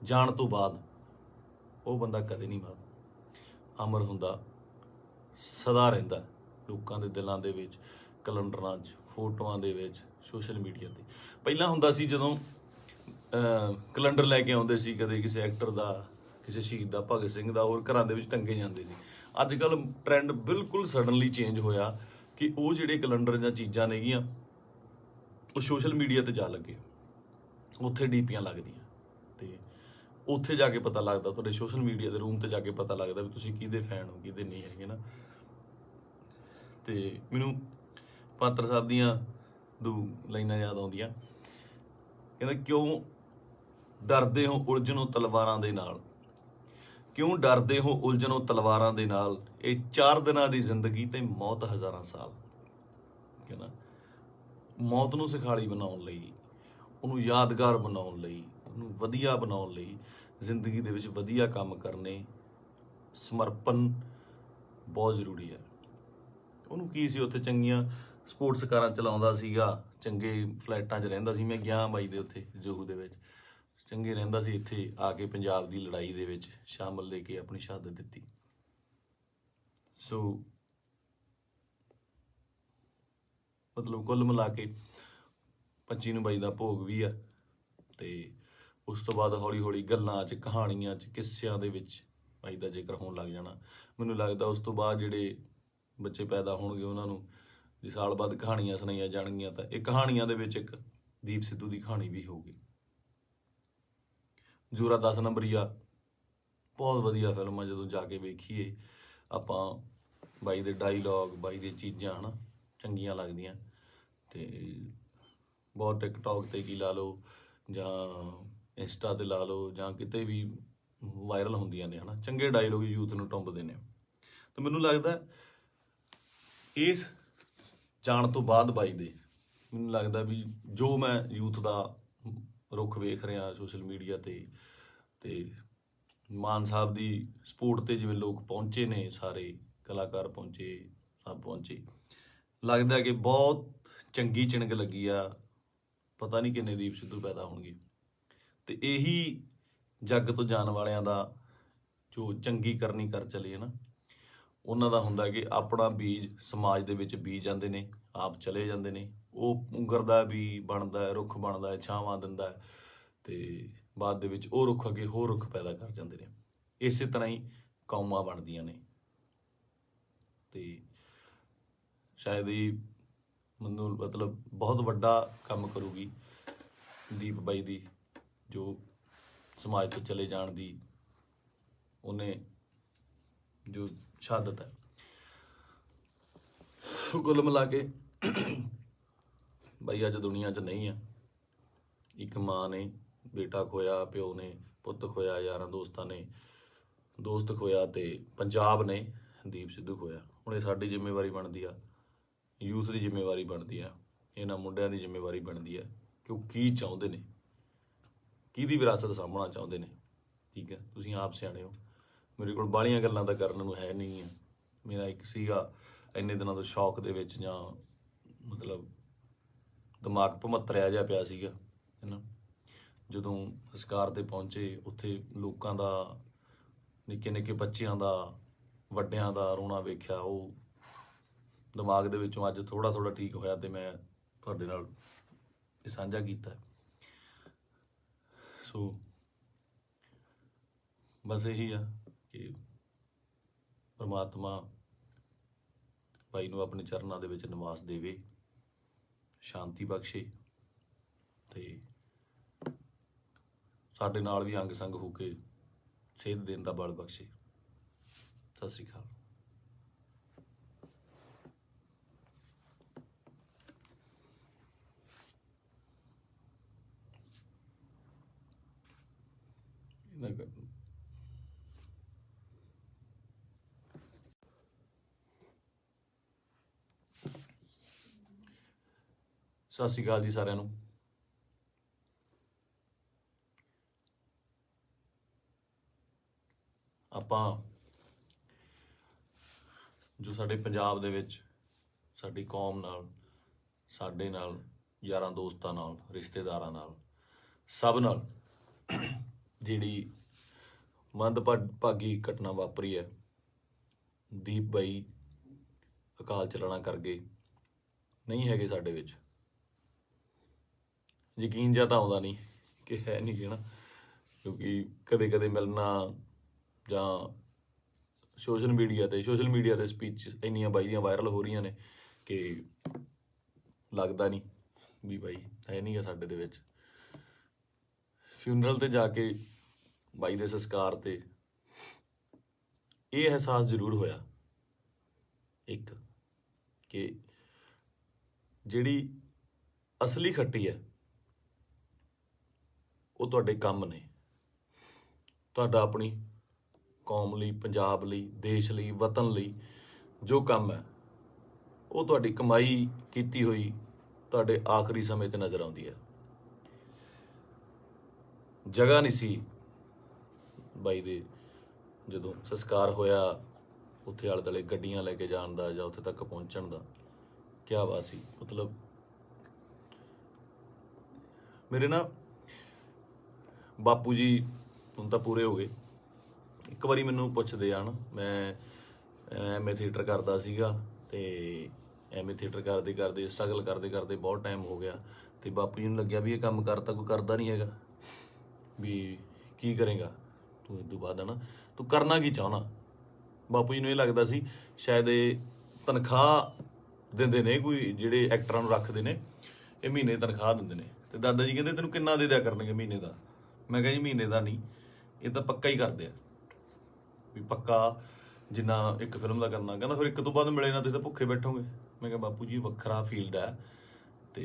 [SPEAKER 1] ਜਾਣ ਤੋਂ ਬਾਅਦ ਉਹ ਬੰਦਾ ਕਦੇ ਨਹੀਂ ਮਰਦਾ, ਅਮਰ ਹੁੰਦਾ, ਸਦਾ ਰਹਿੰਦਾ ਲੋਕਾਂ ਦੇ ਦਿਲਾਂ ਦੇ ਵਿੱਚ, ਕੈਲੰਡਰਾਂ 'ਚ, ਫੋਟੋਆਂ ਦੇ ਵਿੱਚ, ਸੋਸ਼ਲ ਮੀਡੀਆ 'ਤੇ। ਪਹਿਲਾਂ ਹੁੰਦਾ ਸੀ ਜਦੋਂ ਕੈਲੰਡਰ ਲੈ ਕੇ ਆਉਂਦੇ ਸੀ, ਕਦੇ ਕਿਸੇ ਐਕਟਰ ਦਾ, ਕਿਸੇ ਸ਼ਹੀਦ ਦਾ, ਭਗਤ ਸਿੰਘ ਦਾ, ਹੋਰ ਘਰਾਂ ਦੇ ਵਿੱਚ ਟੰਗੇ ਜਾਂਦੇ ਸੀ। ਅੱਜ ਕੱਲ੍ਹ ਟ੍ਰੈਂਡ ਬਿਲਕੁਲ ਸਡਨਲੀ ਚੇਂਜ ਹੋਇਆ ਕਿ ਉਹ ਜਿਹੜੇ ਕੈਲੰਡਰ ਜਾਂ ਚੀਜ਼ਾਂ ਨੇਗੀਆਂ ਉਹ ਸੋਸ਼ਲ ਮੀਡੀਆ 'ਤੇ ਜਾ ਲੱਗੇ, ਉੱਥੇ ਡੀਪੀਆਂ ਲੱਗਦੀਆਂ, ਤੇ ਉੱਥੇ ਜਾ ਕੇ ਪਤਾ ਲੱਗਦਾ, ਤੁਹਾਡੇ ਸੋਸ਼ਲ ਮੀਡੀਆ ਦੇ ਰੂਮ 'ਤੇ ਜਾ ਕੇ ਪਤਾ ਲੱਗਦਾ ਵੀ ਤੁਸੀਂ ਕਿਹਦੇ ਫੈਨ ਹੋ, ਕਿਹਦੇ ਨਹੀਂ ਹੈਗੇ ਨਾ। ਤੇ ਮੈਨੂੰ ਪਾਤਰ ਸਾਹਿਬ ਦੀਆਂ ਦੋ ਲਾਈਨਾਂ ਯਾਦ ਆਉਂਦੀਆਂ, ਕਹਿੰਦਾ ਕਿਉਂ ਡਰਦੇ ਹੋ ਉਲਝਣੋ ਤਲਵਾਰਾਂ ਦੇ ਨਾਲ, ਕਿਉਂ ਡਰਦੇ ਹੋ ਉਲਝਣੋ ਤਲਵਾਰਾਂ ਦੇ ਨਾਲ, ਇਹ 4 ਦਿਨਾਂ ਦੀ ਜ਼ਿੰਦਗੀ ਤੇ ਮੌਤ ਹਜ਼ਾਰਾਂ ਸਾਲ। ਕਹਿੰਦਾ ਮੌਤ ਨੂੰ ਸਿਖਾਲੀ ਬਣਾਉਣ ਲਈ, ਉਹਨੂੰ ਯਾਦਗਾਰ ਬਣਾਉਣ ਲਈ, ਉਹਨੂੰ ਵਧੀਆ ਬਣਾਉਣ ਲਈ, ਜ਼ਿੰਦਗੀ ਦੇ ਵਿੱਚ ਵਧੀਆ ਕੰਮ ਕਰਨੇ, ਸਮਰਪਣ ਬਹੁਤ ਜ਼ਰੂਰੀ ਹੈ। ਉਹਨੂੰ ਕੀ ਸੀ, ਉੱਥੇ ਚੰਗੀਆਂ ਸਪੋਰਟਸ ਕਾਰਾਂ ਚਲਾਉਂਦਾ ਸੀਗਾ, ਚੰਗੇ ਫਲੈਟਾਂ 'ਚ ਰਹਿੰਦਾ ਸੀ। ਮੈਂ ਗਿਆ ਬਾਈ ਦੇ ਉੱਥੇ ਜੋਹੂ ਦੇ ਵਿੱਚ, ਚੰਗੇ ਰਹਿੰਦਾ ਸੀ। ਇੱਥੇ ਆ ਕੇ ਪੰਜਾਬ ਦੀ ਲੜਾਈ ਦੇ ਵਿੱਚ ਸ਼ਾਮਲ ਲੈ ਕੇ ਆਪਣੀ ਸ਼ਹਾਦਤ ਦਿੱਤੀ। ਸੋ ਮਤਲਬ ਕੁੱਲ ਮਿਲਾ ਕੇ 25 ਨੂੰ ਬਾਈ ਦਾ ਭੋਗ ਵੀ ਆ, ਤੇ ਉਸ ਤੋਂ ਬਾਅਦ ਹੌਲੀ ਹੌਲੀ ਗੱਲਾਂ 'ਚ, ਕਹਾਣੀਆਂ 'ਚ, ਕਿੱਸਿਆਂ ਦੇ ਵਿੱਚ ਬਾਈ ਦਾ ਜ਼ਿਕਰ ਹੋਣ ਲੱਗ ਜਾਣਾ। ਮੈਨੂੰ ਲੱਗਦਾ ਉਸ ਤੋਂ ਬਾਅਦ ਜਿਹੜੇ ਬੱਚੇ ਪੈਦਾ ਹੋਣਗੇ ਉਹਨਾਂ ਨੂੰ ਜੇ ਸਾਲ ਬਾਅਦ ਕਹਾਣੀਆਂ ਸੁਣਾਈਆਂ ਜਾਣਗੀਆਂ, ਤਾਂ ਇਹ ਕਹਾਣੀਆਂ ਦੇ ਵਿੱਚ ਇੱਕ ਦੀਪ ਸਿੱਧੂ ਦੀ ਕਹਾਣੀ ਵੀ ਹੋਊਗੀ। ਜ਼ੋਰਾ 10 ਨੰਬਰੀਆ ਬਹੁਤ ਵਧੀਆ ਫਿਲਮ ਆ, ਜਦੋਂ ਜਾ ਕੇ ਵੇਖੀਏ ਆਪਾਂ, ਬਾਈ ਦੇ ਡਾਇਲੌਗ, ਬਾਈ ਦੀਆਂ ਚੀਜ਼ਾਂ ਹੈ ਨਾ ਚੰਗੀਆਂ ਲੱਗਦੀਆਂ। ਤੇ ਬਹੁਤ ਟਿਕਟੌਕ 'ਤੇ ਕੀ ਲਾ ਲਓ ਜਾਂ ਇੰਸਟਾ 'ਤੇ ਲਾ ਲਓ ਜਾਂ ਕਿਤੇ ਵੀ ਵਾਇਰਲ ਹੁੰਦੀਆਂ ਨੇ, ਹੈ ਨਾ, ਚੰਗੇ ਡਾਇਲੌਗ ਯੂਥ ਨੂੰ ਟੁੰਬਦੇ ਨੇ। ਤਾਂ ਮੈਨੂੰ ਲੱਗਦਾ ਇਸ ਜਾਣ ਤੋਂ ਬਾਅਦ ਬਾਈ ਦੇ, ਮੈਨੂੰ ਲੱਗਦਾ ਵੀ ਜੋ ਮੈਂ ਯੂਥ ਦਾ ਰੁੱਖ ਵੇਖ ਰਿਹਾ ਸੋਸ਼ਲ ਮੀਡੀਆ 'ਤੇ, ਤੇ ਮਾਨ ਸਾਹਿਬ ਦੀ ਸਪੋਰਟ 'ਤੇ ਜਿਵੇਂ ਲੋਕ ਪਹੁੰਚੇ ਨੇ, ਸਾਰੇ ਕਲਾਕਾਰ ਪਹੁੰਚੇ, ਸਭ ਪਹੁੰਚੇ, ਲੱਗਦਾ ਕਿ ਬਹੁਤ ਚੰਗੀ ਚਿਣਕ ਲੱਗੀ ਆ। ਪਤਾ ਨਹੀਂ ਕਿੰਨੇ ਦੀਪ ਸਿੱਧੂ ਪੈਦਾ ਹੋਣਗੇ। ਤੇ ਇਹੀ ਜੱਗ ਤੋਂ ਜਾਣ ਵਾਲਿਆਂ ਦਾ ਜੋ ਚੰਗੀ ਕਰਨੀ ਕਰ ਚਲੇ ਹੈ ਨਾ, ਉਹਨਾਂ ਦਾ ਹੁੰਦਾ ਕਿ ਆਪਣਾ ਬੀਜ ਸਮਾਜ ਦੇ ਵਿੱਚ ਬੀਜ ਜਾਂਦੇ ਨੇ, ਆਪ ਚਲੇ ਜਾਂਦੇ ਨੇ, ਉਹ ਪੁੰਗਰਦਾ ਵੀ ਬਣਦਾ, ਰੁੱਖ ਬਣਦਾ ਹੈ, ਛਾਵਾਂ ਦਿੰਦਾ ਹੈ, ਤੇ ਬਾਅਦ ਦੇ ਵਿੱਚ ਉਹ ਰੁੱਖ ਅੱਗੇ ਹੋਰ ਰੁੱਖ ਪੈਦਾ ਕਰ ਜਾਂਦੇ ਨੇ। ਇਸੇ ਤਰ੍ਹਾਂ ਹੀ ਕੌਮਾਂ ਬਣਦੀਆਂ ਨੇ। ਤੇ ਸ਼ਾਇਦ ਇਹ ਮੈਨੂੰ ਮਤਲਬ ਬਹੁਤ ਵੱਡਾ ਕੰਮ ਕਰੂਗੀ ਦੀਪ ਬਾਈ ਦੀ, ਜੋ ਸਮਾਜ ਤੋਂ ਚਲੇ ਜਾਣ ਦੀ ਉਹਨੇ ਜੋ ਸ਼ਹਾਦਤ ਹੈ। ਕੁੱਲ ਮਿਲਾ ਕੇ ਬਾਈ ਅੱਜ ਦੁਨੀਆ 'ਚ ਨਹੀਂ ਆ। ਇੱਕ ਮਾਂ ਨੇ ਬੇਟਾ ਖੋਇਆ, ਪਿਓ ਨੇ ਪੁੱਤ ਖੋਇਆ, ਯਾਰਾਂ ਦੋਸਤਾਂ ਨੇ ਦੋਸਤ ਖੋਇਆ, ਤੇ ਪੰਜਾਬ ਨੇ ਦੀਪ ਸਿੱਧੂ ਖੋਇਆ। ਹੁਣ ਇਹ ਸਾਡੀ ਜ਼ਿੰਮੇਵਾਰੀ ਬਣਦੀ ਆ, ਯੂਥ ਦੀ ਜ਼ਿੰਮੇਵਾਰੀ ਬਣਦੀ ਆ, ਇਹਨਾਂ ਮੁੰਡਿਆਂ ਦੀ ਜ਼ਿੰਮੇਵਾਰੀ ਬਣਦੀ ਆ ਕਿ ਉਹ ਕੀ ਚਾਹੁੰਦੇ ਨੇ, ਕਿਹਦੀ ਵਿਰਾਸਤ ਸਾਂਭਣਾ ਚਾਹੁੰਦੇ ਨੇ। ਠੀਕ ਹੈ, ਤੁਸੀਂ ਆਪ ਸਿਆਣੇ ਹੋ। ਮੇਰੇ ਕੋਲ ਬਾਹਲੀਆਂ ਗੱਲਾਂ ਤਾਂ ਕਰਨ ਨੂੰ ਹੈ ਨਹੀਂ ਆ। ਮੇਰਾ ਇੱਕ ਸੀਗਾ ਇੰਨੇ ਦਿਨਾਂ ਤੋਂ ਸ਼ੌਕ ਦੇ ਵਿੱਚ, ਜਾਂ ਮਤਲਬ ਦਿਮਾਗ ਭਮੱਤਰਿਆ ਜਿਹਾ ਪਿਆ ਸੀਗਾ, ਹੈ ਨਾ। ਜਦੋਂ ਸੰਸਕਾਰ 'ਤੇ ਪਹੁੰਚੇ, ਉੱਥੇ ਲੋਕਾਂ ਦਾ, ਨਿੱਕੇ ਨਿੱਕੇ ਬੱਚਿਆਂ ਦਾ, ਵੱਡਿਆਂ ਦਾ ਰੋਣਾ ਵੇਖਿਆ, ਉਹ ਦਿਮਾਗ ਦੇ ਵਿੱਚੋਂ ਅੱਜ ਥੋੜ੍ਹਾ ਥੋੜ੍ਹਾ ਠੀਕ ਹੋਇਆ ਤੇ ਮੈਂ ਤੁਹਾਡੇ ਨਾਲ ਇਹ ਸਾਂਝਾ ਕੀਤਾ। ਸੋ ਬਸ ਇਹੀ ਆ ਕਿ ਪਰਮਾਤਮਾ ਭਾਈ ਨੂੰ ਆਪਣੇ ਚਰਨਾਂ ਦੇ ਵਿੱਚ ਨਿਵਾਸ ਦੇਵੇ, ਸ਼ਾਂਤੀ ਬਖਸ਼ੇ ਤੇ ਸਾਡੇ ਨਾਲ ਵੀ ਅੰਗ ਸੰਗ ਹੋ ਕੇ ਸੇਧ ਦੇਣ ਦਾ ਬਲ ਬਖਸ਼ੇ। ਸਤਿ ਸ਼੍ਰੀ ਅਕਾਲ। ਸਤਿ ਸ਼੍ਰੀ ਅਕਾਲ ਜੀ ਸਾਰਿਆਂ ਨੂੰ। ਆਪਾਂ ਜੋ ਸਾਡੇ ਪੰਜਾਬ ਦੇ ਵਿੱਚ ਸਾਡੀ ਕੌਮ ਨਾਲ, ਸਾਡੇ ਨਾਲ, ਯਾਰਾਂ ਦੋਸਤਾਂ ਨਾਲ, ਰਿਸ਼ਤੇਦਾਰਾਂ ਨਾਲ, ਸਭ ਨਾਲ ਜਿਹੜੀ ਮੰਦਭਾਗੀ ਘਟਨਾ ਵਾਪਰੀ ਹੈ, ਦੀਪ ਬਾਈ ਅਕਾਲ ਚਲਾਣਾ ਕਰ ਗਏ, ਨਹੀਂ ਹੈਗੇ ਸਾਡੇ ਵਿੱਚ। ਯਕੀਨ ਜਿਹਾ ਤਾਂ ਆਉਂਦਾ ਨਹੀਂ ਕਿ ਹੈ ਨਹੀਂ ਗੇ ਨਾ, ਕਿਉਂਕਿ ਕਦੇ ਕਦੇ ਮਿਲਣਾ ਜਾਂ ਸੋਸ਼ਲ ਮੀਡੀਆ ਤੇ ਸਪੀਚ ਇੰਨੀਆਂ ਬਾਈ ਦੀਆਂ ਵਾਇਰਲ ਹੋ ਰਹੀਆਂ ਨੇ ਕਿ ਲੱਗਦਾ ਨਹੀਂ ਵੀ ਬਾਈ ਹੈ ਨਹੀਂ ਗਾ ਸਾਡੇ ਦੇ ਵਿੱਚ। ਫਿਊਨਰਲ ਤੇ ਜਾ ਕੇ ਬਾਈ ਦੇ ਸੰਸਕਾਰ ਤੇ ਇਹ ਅਹਿਸਾਸ ਜ਼ਰੂਰ ਹੋਇਆ ਇੱਕ, ਕਿ ਜਿਹੜੀ ਅਸਲੀ ਖੱਟੀ ਹੈ ਉਹ ਤੁਹਾਡੇ ਕੰਮ ਨੇ। ਤੁਹਾਡਾ ਆਪਣੀ ਕੌਮ ਲਈ, ਪੰਜਾਬ ਲਈ, ਦੇਸ਼ ਲਈ, ਵਤਨ ਲਈ ਜੋ ਕੰਮ ਹੈ ਉਹ ਤੁਹਾਡੀ ਕਮਾਈ ਕੀਤੀ ਹੋਈ ਤੁਹਾਡੇ ਆਖਰੀ ਸਮੇਂ ਤੇ ਨਜ਼ਰ ਆਉਂਦੀ ਹੈ। ਜਗ੍ਹਾ ਨਹੀਂ ਸੀ ਬਾਈ ਦੇ, ਜਦੋਂ ਸੰਸਕਾਰ ਹੋਇਆ ਉੱਥੇ ਆਲੇ ਦੁਆਲੇ ਗੱਡੀਆਂ ਲੈ ਕੇ ਜਾਣ ਦਾ ਜਾਂ ਉੱਥੇ ਤੱਕ ਪਹੁੰਚਣ ਦਾ। ਕਿਆ ਬਾਤ ਸੀ। ਮਤਲਬ ਮੇਰੇ ਨਾ ਬਾਪੂ ਜੀ ਹੁਣ ਤਾਂ ਪੂਰੇ ਹੋ ਗਏ। ਇੱਕ ਵਾਰੀ ਮੈਨੂੰ ਪੁੱਛਦੇ ਆ ਨਾ, ਮੈਂ ਐਮਏ ਥੀਏਟਰ ਕਰਦਾ ਸੀਗਾ ਤੇ ਐਮਏ ਥੀਏਟਰ ਕਰਦੇ ਕਰਦੇ ਸਟਰਗਲ ਕਰਦੇ ਕਰਦੇ ਬਹੁਤ ਟਾਈਮ ਹੋ ਗਿਆ ਤੇ ਬਾਪੂ ਜੀ ਨੂੰ ਲੱਗਿਆ ਵੀ ਇਹ ਕੰਮ ਕਰਤਾ ਕੋਈ ਕਰਦਾ ਨਹੀਂ ਹੈਗਾ, ਵੀ ਕੀ ਕਰੇਗਾ ਤੂੰ ਇਸ ਤੋਂ ਬਾਅਦ, ਹੈ ਨਾ ਤੂੰ ਕਰਨਾ ਕੀ ਚਾਹੁੰਦਾ। ਬਾਪੂ ਜੀ ਨੂੰ ਇਹ ਲੱਗਦਾ ਸੀ ਸ਼ਾਇਦ ਇਹ ਤਨਖਾਹ ਦਿੰਦੇ ਨੇ, ਕੋਈ ਜਿਹੜੇ ਐਕਟਰਾਂ ਨੂੰ ਰੱਖਦੇ ਨੇ ਇਹ ਮਹੀਨੇ ਤਨਖਾਹ ਦਿੰਦੇ ਨੇ। ਤੇ ਦਾਦਾ ਜੀ ਕਹਿੰਦੇ ਤੈਨੂੰ ਕਿੰਨਾ ਦੇ ਦਿਆ ਕਰਨਗੇ ਮਹੀਨੇ ਦਾ। ਮੈਂ ਕਿਹਾ ਜੀ ਮਹੀਨੇ ਦਾ ਨਹੀਂ, ਇਹ ਤਾਂ ਪੱਕਾ ਹੀ ਕਰਦੇ ਆ, ਵੀ ਪੱਕਾ ਜਿੰਨਾ ਇੱਕ ਫਿਲਮ ਦਾ ਕਰਨਾ। ਕਹਿੰਦਾ ਫਿਰ ਇੱਕ ਤੋਂ ਬਾਅਦ ਮਿਲੇ ਨਾ ਤੁਸੀਂ ਤਾਂ ਭੁੱਖੇ ਬੈਠੋਗੇ। ਮੈਂ ਕਿਹਾ ਬਾਪੂ ਜੀ ਵੱਖਰਾ ਫੀਲਡ ਹੈ। ਤੇ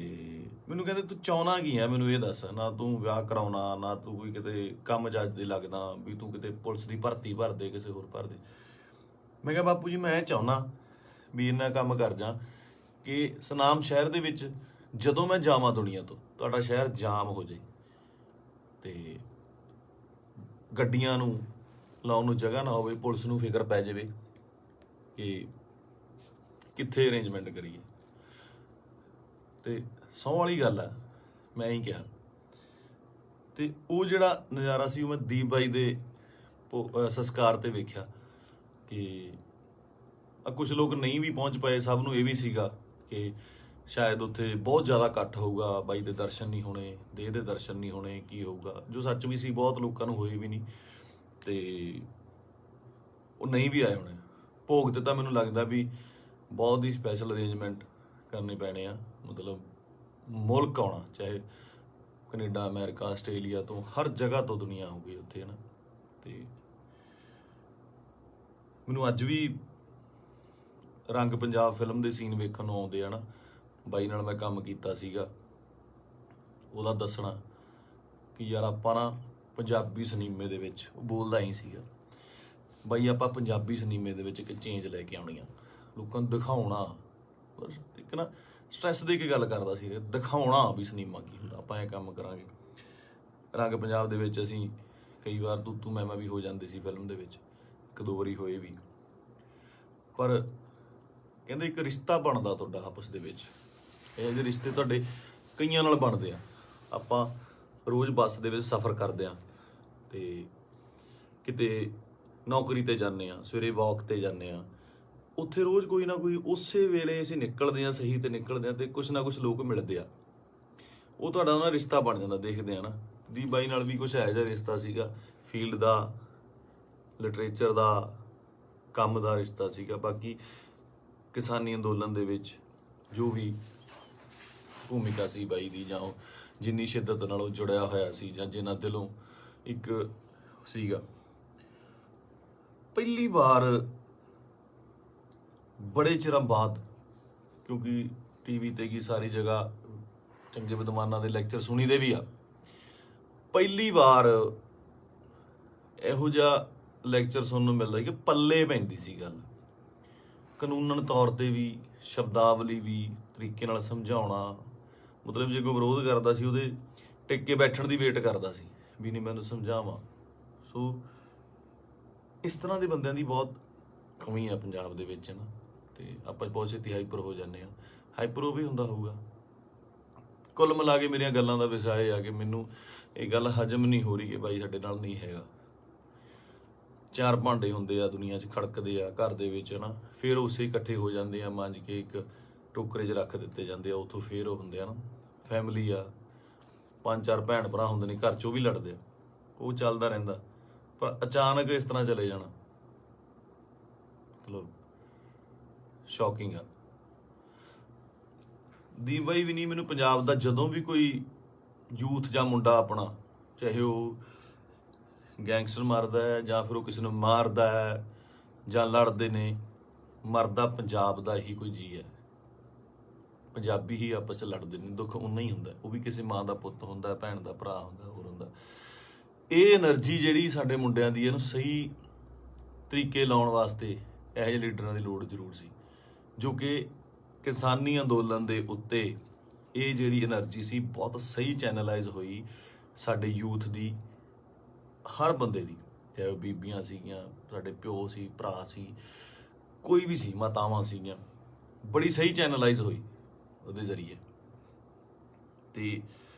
[SPEAKER 1] ਮੈਨੂੰ ਕਹਿੰਦੇ ਤੂੰ ਚਾਹੁੰਦਾ ਕੀ ਹੈ, ਮੈਨੂੰ ਇਹ ਦੱਸ। ਨਾ ਤੂੰ ਵਿਆਹ ਕਰਾਉਣਾ, ਨਾ ਤੂੰ ਕੋਈ ਕਿਤੇ ਕੰਮ ਜੱਜ ਦੇ ਲੱਗਦਾ ਵੀ ਤੂੰ ਕਿਤੇ ਪੁਲਿਸ ਦੀ ਭਰਤੀ ਭਰ ਦੇ, ਕਿਸੇ ਹੋਰ ਭਰ ਦੇ। ਮੈਂ ਕਿਹਾ ਬਾਪੂ ਜੀ ਮੈਂ ਚਾਹੁੰਦਾ ਵੀ ਇੰਨਾ ਕੰਮ ਕਰ ਜਾ ਕਿ ਸੁਨਾਮ ਸ਼ਹਿਰ ਦੇ ਵਿੱਚ ਜਦੋਂ ਮੈਂ ਜਾਵਾਂ ਦੁਨੀਆ ਤੋਂ, ਤੁਹਾਡਾ ਸ਼ਹਿਰ ਜਾਮ ਹੋ ਜਾਏ ਤੇ ਗੱਡੀਆਂ ਨੂੰ ਲਾਉਣ ਨੂੰ ਜਗ੍ਹਾ ਨਾ ਹੋਵੇ, ਪੁਲਿਸ ਨੂੰ ਫਿਕਰ ਪੈ ਜਾਵੇ ਕਿ ਕਿੱਥੇ ਅਰੇਂਜਮੈਂਟ ਕਰੀਏ। ਤੇ ਸਹੁੰ ਵਾਲੀ ਗੱਲ ਆ, ਮੈਂ ਹੀ ਕਿਹਾ। ਤੇ ਉਹ ਜਿਹੜਾ ਨਜ਼ਾਰਾ ਸੀ ਉਹ ਮੈਂ ਦੀਪ ਬਾਈ ਦੇ ਸੰਸਕਾਰ ਤੇ ਵੇਖਿਆ ਕਿ ਕੁਝ ਲੋਕ ਨਹੀਂ ਵੀ ਪਹੁੰਚ ਪਏ। ਸਭ ਨੂੰ ਇਹ ਵੀ ਸੀਗਾ ਕਿ ਸ਼ਾਇਦ ਉੱਥੇ ਬਹੁਤ ਜ਼ਿਆਦਾ ਇਕੱਠ ਹੋਊਗਾ, ਬਾਈ ਦੇ ਦਰਸ਼ਨ ਨਹੀਂ ਹੋਣੇ, ਦੇਹ ਦੇ ਦਰਸ਼ਨ ਨਹੀਂ ਹੋਣੇ, ਕੀ ਹੋਊਗਾ, ਜੋ ਸੱਚ ਵੀ ਸੀ। ਬਹੁਤ ਲੋਕਾਂ ਨੂੰ ਹੋਏ ਵੀ ਨਹੀਂ ਤੇ ਉਹ ਨਹੀਂ ਵੀ ਆਏ ਹੋਣੇ। ਭੋਗ ਤੇ ਤਾਂ ਮੈਨੂੰ ਲੱਗਦਾ ਵੀ ਬਹੁਤ ਹੀ ਸਪੈਸ਼ਲ ਅਰੇਂਜਮੈਂਟ ਕਰਨੇ ਪੈਣੇ ਆ। ਮਤਲਬ ਮੁਲਕ ਆਉਣਾ, ਚਾਹੇ ਕੈਨੇਡਾ, ਅਮਰੀਕਾ, ਆਸਟ੍ਰੇਲੀਆ ਤੋਂ, ਹਰ ਜਗ੍ਹਾ ਤੋਂ ਦੁਨੀਆ ਆਊਗੀ ਉੱਥੇ, ਹੈ ਨਾ। ਤੇ ਮੈਨੂੰ ਅੱਜ ਵੀ ਰੰਗ ਪੰਜਾਬ ਫਿਲਮ ਦੇ ਸੀਨ ਵੇਖਣ ਨੂੰ ਆਉਂਦੇ ਆ ਨਾ। ਬਾਈ ਨਾਲ ਮੈਂ ਕੰਮ ਕੀਤਾ ਸੀਗਾ, ਉਹਦਾ ਦੱਸਣਾ ਕਿ ਯਾਰ ਆਪਾਂ ਨਾ ਪੰਜਾਬੀ ਸਿਨੇਮੇ ਦੇ ਵਿੱਚ, ਉਹ ਬੋਲਦਾ ਹੀ ਸੀਗਾ ਬਾਈ, ਆਪਾਂ ਪੰਜਾਬੀ ਸਿਨੇਮੇ ਦੇ ਵਿੱਚ ਇੱਕ ਚੇਂਜ ਲੈ ਕੇ ਆਉਣੀ ਆ, ਲੋਕਾਂ ਨੂੰ ਦਿਖਾਉਣਾ। ਇੱਕ ਨਾ ਸਟ੍ਰੈਸ ਦੇ ਕੇ ਗੱਲ ਕਰਦਾ ਸੀ, ਦਿਖਾਉਣਾ ਵੀ ਸਿਨੇਮਾ ਕੀ ਹੁੰਦਾ, ਆਪਾਂ ਇਹ ਕੰਮ ਕਰਾਂਗੇ। ਰੰਗ ਪੰਜਾਬ ਦੇ ਵਿੱਚ ਅਸੀਂ ਕਈ ਵਾਰ ਤੂੰ ਮੈਂ ਵੀ ਹੋ ਜਾਂਦੇ ਸੀ ਫਿਲਮ ਦੇ ਵਿੱਚ, ਇੱਕ ਦੋ ਵਾਰੀ ਹੋਏ ਵੀ। ਪਰ ਕਹਿੰਦੇ ਇੱਕ ਰਿਸ਼ਤਾ ਬਣਦਾ ਤੁਹਾਡਾ ਆਪਸ ਦੇ ਵਿੱਚ। ਇਹ ਜਿਹੇ ਰਿਸ਼ਤੇ ਤੁਹਾਡੇ ਕਈਆਂ ਨਾਲ ਬਣਦੇ ਆ। ਆਪਾਂ ਰੋਜ਼ ਬੱਸ ਦੇ ਵਿੱਚ ਸਫ਼ਰ ਕਰਦੇ ਹਾਂ ਤੇ ਕਿਤੇ ਨੌਕਰੀ ਤੇ ਜਾਂਦੇ ਹਾਂ, ਸਵੇਰੇ ਵਾਕ ਤੇ ਜਾਂਦੇ ਹਾਂ, ਉੱਥੇ ਰੋਜ਼ ਕੋਈ ਨਾ ਕੋਈ ਉਸੇ ਵੇਲੇ ਅਸੀਂ ਨਿਕਲਦੇ ਹਾਂ, ਸਹੀ ਤੇ ਨਿਕਲਦੇ ਹਾਂ, ਤੇ ਕੁਛ ਨਾ ਕੁਛ ਲੋਕ ਮਿਲਦੇ ਆ, ਉਹ ਤੁਹਾਡਾ ਉਹਨਾਂ ਰਿਸ਼ਤਾ ਬਣ ਜਾਂਦਾ। ਦੇਖਦੇ ਆ ਨਾ, ਦੀਪ ਬਾਈ ਨਾਲ ਵੀ ਕੁਛ ਇਹੋ ਜਿਹਾ ਰਿਸ਼ਤਾ ਸੀਗਾ, ਫੀਲਡ ਦਾ, ਲਿਟਰੇਚਰ ਦਾ, ਕੰਮ ਦਾ ਰਿਸ਼ਤਾ ਸੀਗਾ। ਬਾਕੀ ਕਿਸਾਨੀ ਅੰਦੋਲਨ ਦੇ ਵਿੱਚ ਜੋ ਵੀ ਭੂਮਿਕਾ ਸੀ ਬਾਈ ਦੀ, ਜਾਂ ਉਹ ਜਿੰਨੀ ਸ਼ਿੱਦਤ ਨਾਲ ਉਹ ਜੁੜਿਆ ਹੋਇਆ ਸੀ, ਜਾਂ ਜਿੰਨਾ ਦਿਲੋਂ ਇੱਕ ਸੀਗਾ। ਪਹਿਲੀ ਵਾਰ ਬੜੇ ਚਿਰਾਂ ਬਾਅਦ, ਕਿਉਂਕਿ ਟੀਵੀ ਤੇ ਕੀ ਸਾਰੀ ਜਗ੍ਹਾ ਚੰਗੇ ਵਿਦਵਾਨਾਂ ਦੇ ਲੈਕਚਰ ਸੁਣੀਦੇ ਵੀ ਆ, ਪਹਿਲੀ ਵਾਰ ਇਹੋ ਜਿਹਾ ਲੈਕਚਰ ਸੁਣਨ ਨੂੰ ਮਿਲਦਾ ਕਿ ਪੱਲੇ ਪੈਂਦੀ ਸੀ ਗੱਲ, ਕਾਨੂੰਨਨ ਤੌਰ ਤੇ ਵੀ, ਸ਼ਬਦਾਵਲੀ ਵੀ, ਤਰੀਕੇ ਨਾਲ ਸਮਝਾਉਣਾ। ਮਤਲਬ ਜੇ ਕੋਈ ਵਿਰੋਧ ਕਰਦਾ ਸੀ, ਉਹਦੇ ਟਿਕ ਕੇ ਬੈਠਣ ਦੀ ਵੇਟ ਕਰਦਾ ਸੀ ਵੀ ਨਹੀਂ ਮੈਨੂੰ ਸਮਝਾਵਾਂ। ਸੋ ਇਸ ਤਰ੍ਹਾਂ ਦੇ ਬੰਦਿਆਂ ਦੀ ਬਹੁਤ ਕਮੀ ਆ ਪੰਜਾਬ ਦੇ ਵਿੱਚ ਨਾ, ਤੇ ਆਪਾਂ ਬਹੁਤ ਛੇਤੀ ਹਾਈਪਰ ਹੋ ਜਾਂਦੇ ਹਾਂ। ਹਾਈਪਰ ਉਹ ਵੀ ਹੁੰਦਾ ਹੋਊਗਾ। ਕੁੱਲ ਮਿਲਾ ਕੇ ਮੇਰੀਆਂ ਗੱਲਾਂ ਦਾ ਵਿਸ਼ਾ ਇਹ ਆ ਕਿ ਮੈਨੂੰ ਇਹ ਗੱਲ ਹਜਮ ਨਹੀਂ ਹੋ ਰਹੀ ਕਿ ਬਾਈ ਸਾਡੇ ਨਾਲ ਨਹੀਂ ਹੈਗਾ। ਚਾਰ ਭਾਂਡੇ ਹੁੰਦੇ ਆ ਦੁਨੀਆ 'ਚ, ਖੜਕਦੇ ਆ ਘਰ ਦੇ ਵਿੱਚ ਨਾ, ਫਿਰ ਉਸੇ ਇਕੱਠੇ ਹੋ ਜਾਂਦੇ ਆ, ਮਾਂਜ ਕੇ ਇੱਕ ਟੋਕਰੇ 'ਚ ਰੱਖ ਦਿੱਤੇ ਜਾਂਦੇ ਆ, ਉੱਥੋਂ ਫਿਰ ਉਹ ਹੁੰਦੇ ਆ ਨਾ ਫੈਮਿਲੀ ਆ, 5-4 ਭੈਣ ਭਰਾ ਹੁੰਦੇ ਨੇ ਘਰ 'ਚ, ਉਹ ਵੀ ਲੜਦੇ ਆ, ਉਹ ਚੱਲਦਾ ਰਹਿੰਦਾ। ਪਰ ਅਚਾਨਕ ਇਸ ਤਰ੍ਹਾਂ ਚਲੇ ਜਾਣਾ ਮਤਲਬ ਸ਼ੌਕਿੰਗ ਆ। ਦੀਪ ਬਾਈ ਵੀ ਨਹੀਂ, ਮੈਨੂੰ ਪੰਜਾਬ ਦਾ ਜਦੋਂ ਵੀ ਕੋਈ ਯੂਥ ਜਾਂ ਮੁੰਡਾ ਆਪਣਾ, ਚਾਹੇ ਉਹ ਗੈਂਗਸਟਰ ਮਾਰਦਾ ਹੈ ਜਾਂ ਫਿਰ ਉਹ ਕਿਸੇ ਨੂੰ ਮਾਰਦਾ ਹੈ ਜਾਂ ਲੜਦੇ ਨੇ, ਮਰਦਾ ਪੰਜਾਬ ਦਾ ਹੀ ਕੋਈ ਜੀ ਹੈ। ਪੰਜਾਬੀ ਹੀ ਆਪਸ 'ਚ ਲੜਦੇ ਨੇ, ਦੁੱਖ ਉਨਾ ਹੀ ਹੁੰਦਾ, ਉਹ ਵੀ ਕਿਸੇ ਮਾਂ ਦਾ ਪੁੱਤ ਹੁੰਦਾ, ਭੈਣ ਦਾ ਭਰਾ ਹੁੰਦਾ, ਹੋਰ ਹੁੰਦਾ। ਇਹ એનર્ਜੀ ਜਿਹੜੀ ਸਾਡੇ ਮੁੰਡਿਆਂ ਦੀ, ਇਹਨੂੰ ਸਹੀ ਤਰੀਕੇ ਲਾਉਣ ਵਾਸਤੇ ਇਹੋ ਜਿਹੇ ਲੀਡਰਾਂ ਦੀ ਲੋੜ ਜ਼ਰੂਰ ਸੀ, ਜੋ ਕਿ ਕਿਸਾਨੀ ਅੰਦੋਲਨ ਦੇ ਉੱਤੇ ਇਹ ਜਿਹੜੀ એનર્ਜੀ ਸੀ ਬਹੁਤ ਸਹੀ ਚੈਨਲਾਈਜ਼ ਹੋਈ ਸਾਡੇ ਯੂਥ ਦੀ, ਹਰ ਬੰਦੇ ਦੀ, ਚਾਹੇ ਉਹ ਬੀਬੀਆਂ ਸੀਗੀਆਂ, ਸਾਡੇ ਪਿਓ ਸੀ, ਭਰਾ ਸੀ, ਕੋਈ ਵੀ ਸੀ, ਮਾਤਾਵਾਂ ਸੀਗੀਆਂ, ਬੜੀ ਸਹੀ ਚੈਨਲਾਈਜ਼ ਹੋਈ ਉਹਦੇ ਜ਼ਰੀਏ। ਤੇ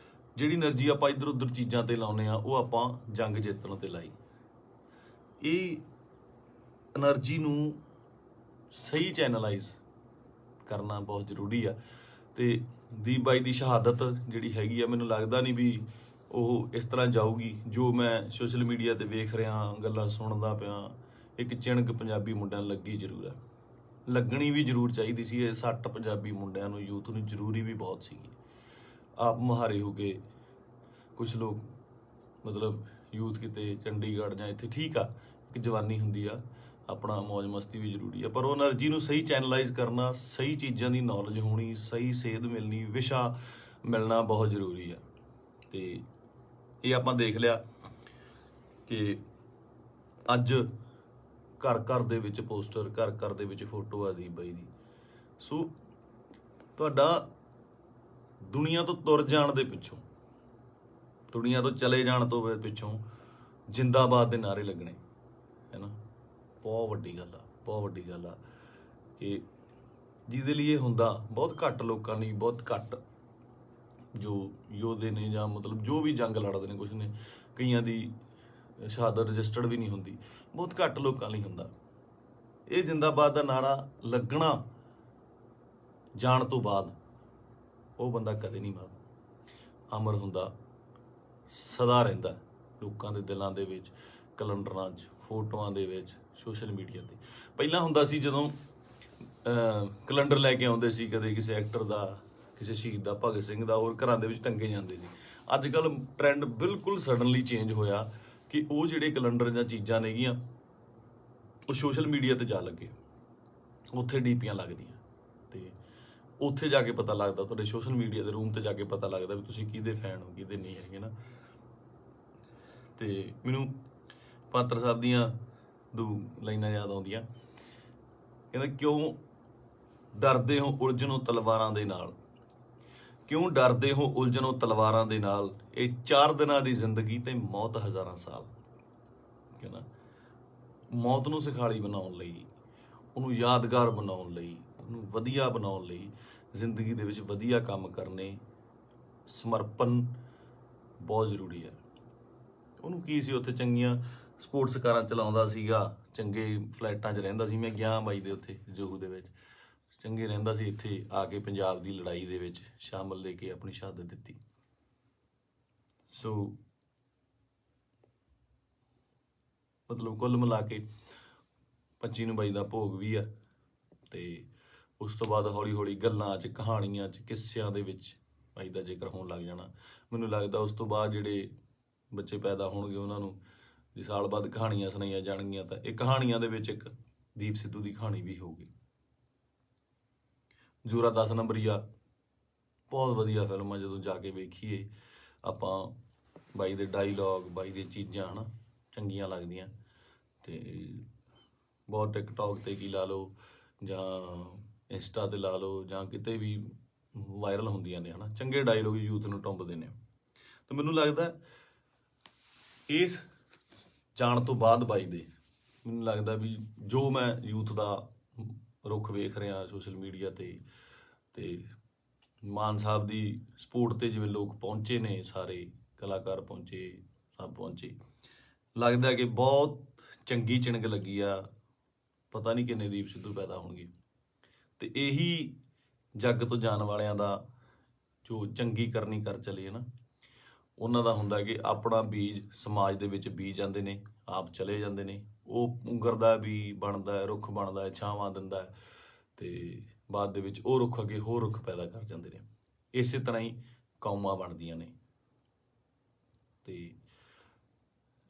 [SPEAKER 1] ਜਿਹੜੀ એનર્ਜੀ ਆਪਾਂ ਇੱਧਰ ਉੱਧਰ ਚੀਜ਼ਾਂ ਤੇ ਲਾਉਂਦੇ ਆ, ਉਹ ਆਪਾਂ ਜੰਗ ਜਿੱਤਣ ਤੇ ਲਾਈ। ਇਹ એનર્ਜੀ ਨੂੰ ਸਹੀ ਚੈਨਲਾਈਜ਼ ਕਰਨਾ ਬਹੁਤ ਜ਼ਰੂਰੀ ਆ। ਤੇ ਦੀਪ ਬਾਈ ਦੀ ਸ਼ਹਾਦਤ ਜਿਹੜੀ ਹੈਗੀ ਆ, ਮੈਨੂੰ ਲੱਗਦਾ ਨਹੀਂ ਵੀ ਉਹ ਇਸ ਤਰ੍ਹਾਂ ਜਾਊਗੀ। ਜੋ ਮੈਂ ਸੋਸ਼ਲ ਮੀਡੀਆ ਤੇ ਵੇਖ ਰਿਹਾ, ਗੱਲਾਂ ਸੁਣਦਾ ਪਿਆ, ਇੱਕ ਚਿਣਕ ਪੰਜਾਬੀ ਮੁੰਡਿਆਂ ਨੂੰ ਲੱਗੀ ਜ਼ਰੂਰ ਆ, ਲੱਗਣੀ ਵੀ ਜ਼ਰੂਰ ਚਾਹੀਦੀ ਸੀ। ਇਹ 60 ਪੰਜਾਬੀ ਮੁੰਡਿਆਂ ਨੂੰ, ਯੂਥ ਨੂੰ ਜ਼ਰੂਰੀ ਵੀ ਬਹੁਤ ਸੀਗੀ। ਆਪ ਮੁਹਾਰੇ ਹੋ ਕੇ ਕੁਛ ਲੋਕ ਮਤਲਬ ਯੂਥ ਕਿਤੇ ਚੰਡੀਗੜ੍ਹ ਜਾਂ ਇੱਥੇ, ਠੀਕ ਆ, ਇੱਕ ਜਵਾਨੀ ਹੁੰਦੀ ਆ, ਆਪਣਾ ਮੌਜ ਮਸਤੀ ਵੀ ਜ਼ਰੂਰੀ ਆ, ਪਰ ਉਹ એનર્ਜੀ ਨੂੰ ਸਹੀ ਚੈਨਲਾਈਜ਼ ਕਰਨਾ, ਸਹੀ ਚੀਜ਼ਾਂ ਦੀ ਨੌਲੇਜ ਹੋਣੀ, ਸਹੀ ਸੇਧ ਮਿਲਣੀ, ਵਿਸ਼ਾ ਮਿਲਣਾ ਬਹੁਤ ਜ਼ਰੂਰੀ ਆ। ਤੇ ਇਹ ਆਪਾਂ ਦੇਖ ਲਿਆ ਕਿ ਅੱਜ ਘਰ ਘਰ ਦੇ ਵਿੱਚ ਪੋਸਟਰ, ਘਰ ਘਰ ਦੇ ਵਿੱਚ ਫੋਟੋ ਆ ਦੀਪ ਬਾਈ ਦੀ। ਸੋ ਤੁਹਾਡਾ ਦੁਨੀਆ ਤੋਂ ਤੁਰ ਜਾਣ ਦੇ ਪਿੱਛੋਂ, ਦੁਨੀਆ ਤੋਂ ਚਲੇ ਜਾਣ ਤੋਂ ਪਿੱਛੋਂ ਜਿੰਦਾਬਾਦ ਦੇ ਨਾਅਰੇ ਲੱਗਣੇ ਹੈ ਨਾ, ਬਹੁਤ ਵੱਡੀ ਗੱਲ ਆ, ਬਹੁਤ ਵੱਡੀ ਗੱਲ ਆ। ਕਿ ਜਿਹਦੇ ਲਈ ਇਹ ਹੁੰਦਾ ਬਹੁਤ ਘੱਟ ਲੋਕਾਂ ਲਈ, ਬਹੁਤ ਘੱਟ ਜੋ ਯੋਧੇ ਨੇ ਜਾਂ ਮਤਲਬ ਜੋ ਵੀ ਜੰਗ ਲੜਦੇ ਨੇ, ਕੁਛ ਨੇ, ਕਈਆਂ ਦੀ ਸ਼ਹਾਦਤ ਰਜਿਸਟਰਡ ਵੀ ਨਹੀਂ ਹੁੰਦੀ, ਬਹੁਤ ਘੱਟ ਲੋਕਾਂ ਲਈ ਹੁੰਦਾ। ਇਹ ਜਿੰਦਾਬਾਦ ਦਾ ਨਾਰਾ ਲੱਗਣਾ ਜਾਣ ਤੋਂ ਬਾਅਦ ਉਹ ਬੰਦਾ ਕਦੇ ਨਹੀਂ ਮਰਦਾ, ਅਮਰ ਹੁੰਦਾ, ਸਦਾ ਰਹਿੰਦਾ ਲੋਕਾਂ ਦੇ ਦਿਲਾਂ ਦੇ ਵਿੱਚ, ਕੈਲੰਡਰਾਂ 'ਚ, ਫੋਟੋਆਂ ਦੇ ਵਿੱਚ, ਸੋਸ਼ਲ ਮੀਡੀਆ ਤੇ। ਪਹਿਲਾਂ ਹੁੰਦਾ ਸੀ ਜਦੋਂ ਕੈਲੰਡਰ ਲੈ ਕੇ ਆਉਂਦੇ ਸੀ, ਕਦੇ ਕਿਸੇ ਐਕਟਰ ਦਾ, ਕਿਸੇ ਸ਼ਹੀਦ ਦਾ, ਭਗਤ ਸਿੰਘ ਦਾ, ਹੋਰ ਘਰਾਂ ਦੇ ਵਿੱਚ ਟੰਗੇ ਜਾਂਦੇ ਸੀ। ਅੱਜ ਕੱਲ੍ਹ ਟ੍ਰੈਂਡ ਬਿਲਕੁਲ ਸਡਨਲੀ ਚੇਂਜ ਹੋਇਆ ਕਿ ਉਹ ਜਿਹੜੇ ਕੈਲੰਡਰ ਜਾਂ ਚੀਜ਼ਾਂ ਨੇਗੀਆਂ ਉਹ ਸੋਸ਼ਲ ਮੀਡੀਆ ਤੇ ਜਾ ਲੱਗੇ, ਉੱਥੇ ਡੀਪੀਆਂ ਲੱਗਦੀਆਂ, ਤੇ ਉੱਥੇ ਜਾ ਕੇ ਪਤਾ ਲੱਗਦਾ, ਤੁਹਾਡੇ ਸੋਸ਼ਲ ਮੀਡੀਆ ਦੇ ਰੂਮ ਤੇ ਜਾ ਕੇ ਪਤਾ ਲੱਗਦਾ ਵੀ ਤੁਸੀਂ ਕਿਹਦੇ ਫੈਨ ਹੋ, ਕਿਹਦੇ ਨਹੀਂ ਹੈਗੇ ਨਾ। ਤੇ ਮੈਨੂੰ ਪਾਤਰ ਸਾਹਿਬ ਦੀਆਂ ਦੋ ਲਾਈਨਾਂ ਯਾਦ ਆਉਂਦੀਆਂ, ਕਹਿੰਦਾ ਕਿਉਂ ਡਰਦੇ ਹੋ ਉਲਝਣੋਂ ਤਲਵਾਰਾਂ ਦੇ ਨਾਲ, ਕਿਉਂ ਡਰਦੇ ਹੋ ਉਲਝਣੋਂ ਤਲਵਾਰਾਂ ਦੇ ਨਾਲ, ਇਹ 4 ਦਿਨਾਂ ਦੀ ਜ਼ਿੰਦਗੀ ਤੇ ਮੌਤ ਹਜ਼ਾਰਾਂ ਸਾਲ। ਕਹਿੰਦਾ ਮੌਤ ਨੂੰ ਸਿਖਾਲੀ ਬਣਾਉਣ ਲਈ, ਉਹਨੂੰ ਯਾਦਗਾਰ ਬਣਾਉਣ ਲਈ, ਉਹਨੂੰ ਵਧੀਆ ਬਣਾਉਣ ਲਈ, ਜ਼ਿੰਦਗੀ ਦੇ ਵਿੱਚ ਵਧੀਆ ਕੰਮ ਕਰਨੇ, ਸਮਰਪਣ ਬਹੁਤ ਜ਼ਰੂਰੀ ਹੈ। ਉਹਨੂੰ ਕੀ ਸੀ, ਉੱਥੇ ਚੰਗੀਆਂ ਸਪੋਰਟਸ ਕਾਰਾਂ ਚਲਾਉਂਦਾ ਸੀਗਾ, ਚੰਗੇ ਫਲੈਟਾਂ 'ਚ ਰਹਿੰਦਾ ਸੀ। ਮੈਂ ਗਿਆ ਬਾਈ ਦੇ ਉੱਥੇ ਜੋਹੂ ਦੇ ਵਿੱਚ, ਚੰਗੇ ਰਹਿੰਦਾ ਸੀ। ਇੱਥੇ ਆ ਕੇ ਪੰਜਾਬ ਦੀ ਲੜਾਈ ਦੇ ਵਿੱਚ ਸ਼ਾਮਲ ਲੈ ਕੇ ਆਪਣੀ ਸ਼ਹਾਦਤ ਦਿੱਤੀ। ਸੋ ਮਤਲਬ ਕੁੱਲ ਮਿਲਾ ਕੇ 25 ਨੂੰ ਬਾਈ ਦਾ ਭੋਗ ਵੀ ਆ। ਤੇ ਉਸ ਤੋਂ ਬਾਅਦ ਹੌਲੀ ਹੌਲੀ ਗੱਲਾਂ 'ਚ, ਕਹਾਣੀਆਂ 'ਚ, ਕਿੱਸਿਆਂ ਦੇ ਵਿੱਚ ਬਾਈ ਦਾ ਜ਼ਿਕਰ ਹੋਣ ਲੱਗ ਜਾਣਾ। ਮੈਨੂੰ ਲੱਗਦਾ ਉਸ ਤੋਂ ਬਾਅਦ ਜਿਹੜੇ ਬੱਚੇ ਪੈਦਾ ਹੋਣਗੇ ਉਹਨਾਂ ਨੂੰ ਜੇ ਸਾਲ ਬਾਅਦ ਕਹਾਣੀਆਂ ਸੁਣਾਈਆਂ ਜਾਣਗੀਆਂ ਤਾਂ ਇਹ ਕਹਾਣੀਆਂ ਦੇ ਵਿੱਚ ਇੱਕ ਦੀਪ ਸਿੱਧੂ ਦੀ ਕਹਾਣੀ ਵੀ ਹੋਊਗੀ। ਜ਼ੋਰਾ 10 ਨੰਬਰੀਆ ਬਹੁਤ ਵਧੀਆ ਫਿਲਮ ਆ। ਜਦੋਂ ਜਾ ਕੇ ਵੇਖੀਏ ਆਪਾਂ, ਬਾਈ ਦੇ ਡਾਇਲੋਗ, ਬਾਈ ਦੀਆਂ ਚੀਜ਼ਾਂ ਹਨਾ ਚੰਗੀਆਂ ਲੱਗਦੀਆਂ। ਤੇ ਬਹੁਤ ਟਿਕਟੌਕ ਤੇ ਕੀ ਲਾ ਲਓ ਜਾਂ ਇੰਸਟਾ ਤੇ ਲਾ ਲਓ ਜਾਂ ਕਿਤੇ ਵੀ ਵਾਇਰਲ ਹੁੰਦੀਆਂ ਨੇ ਹਨਾ, ਚੰਗੇ ਡਾਇਲੋਗ ਯੂਥ ਨੂੰ ਟੁੰਬਦੇ ਨੇ। ਤੇ ਮੈਨੂੰ ਲੱਗਦਾ ਇਸ ਜਾਣ ਤੋਂ ਬਾਅਦ ਬਾਈ ਦੇ, ਮੈਨੂੰ ਲੱਗਦਾ ਵੀ ਜੋ ਮੈਂ ਯੂਥ ਦਾ ਰੁੱਖ ਵੇਖ ਰਿਹਾ ਸੋਸ਼ਲ ਮੀਡੀਆ ਤੇ ਮਾਨ ਸਾਹਿਬ ਦੀ ਸਪੋਰਟ ਤੇ ਜਿਵੇਂ ਲੋਕ ਪਹੁੰਚੇ ਨੇ, ਸਾਰੇ ਕਲਾਕਾਰ ਪਹੁੰਚੇ, ਸਭ ਪਹੁੰਚੇ, ਲੱਗਦਾ ਕਿ ਬਹੁਤ ਚੰਗੀ ਚਿਣਗ ਲੱਗੀ ਆ। ਪਤਾ ਨਹੀਂ ਕਿੰਨੇ ਦੀਪ ਸਿੱਧੂ ਪੈਦਾ ਹੋਣਗੇ। ਤੇ ਇਹੀ ਜੱਗ ਤੋਂ ਜਾਣ ਵਾਲਿਆਂ ਦਾ ਜੋ ਚੰਗੀ ਕਰਨੀ ਕਰ ਚਲੇ ਨਾ, ਉਹਨਾਂ ਦਾ ਹੁੰਦਾ ਕਿ ਆਪਣਾ ਬੀਜ ਸਮਾਜ ਦੇ ਵਿੱਚ ਬੀਜ ਜਾਂਦੇ ਨੇ, ਆਪ ਚਲੇ ਜਾਂਦੇ ਨੇ। ਉਹ ਪੁੰਗਰਦਾ ਵੀ ਬਣਦਾ, ਰੁੱਖ ਬਣਦਾ, ਛਾਵਾਂ ਦਿੰਦਾ, ਤੇ ਬਾਅਦ ਦੇ ਵਿੱਚ ਉਹ ਰੁੱਖ ਅੱਗੇ ਹੋਰ ਰੁੱਖ ਪੈਦਾ ਕਰ ਜਾਂਦੇ ਨੇ। ਇਸੇ ਤਰ੍ਹਾਂ ਹੀ ਕੌਮਾਂ ਬਣਦੀਆਂ ਨੇ। ਤੇ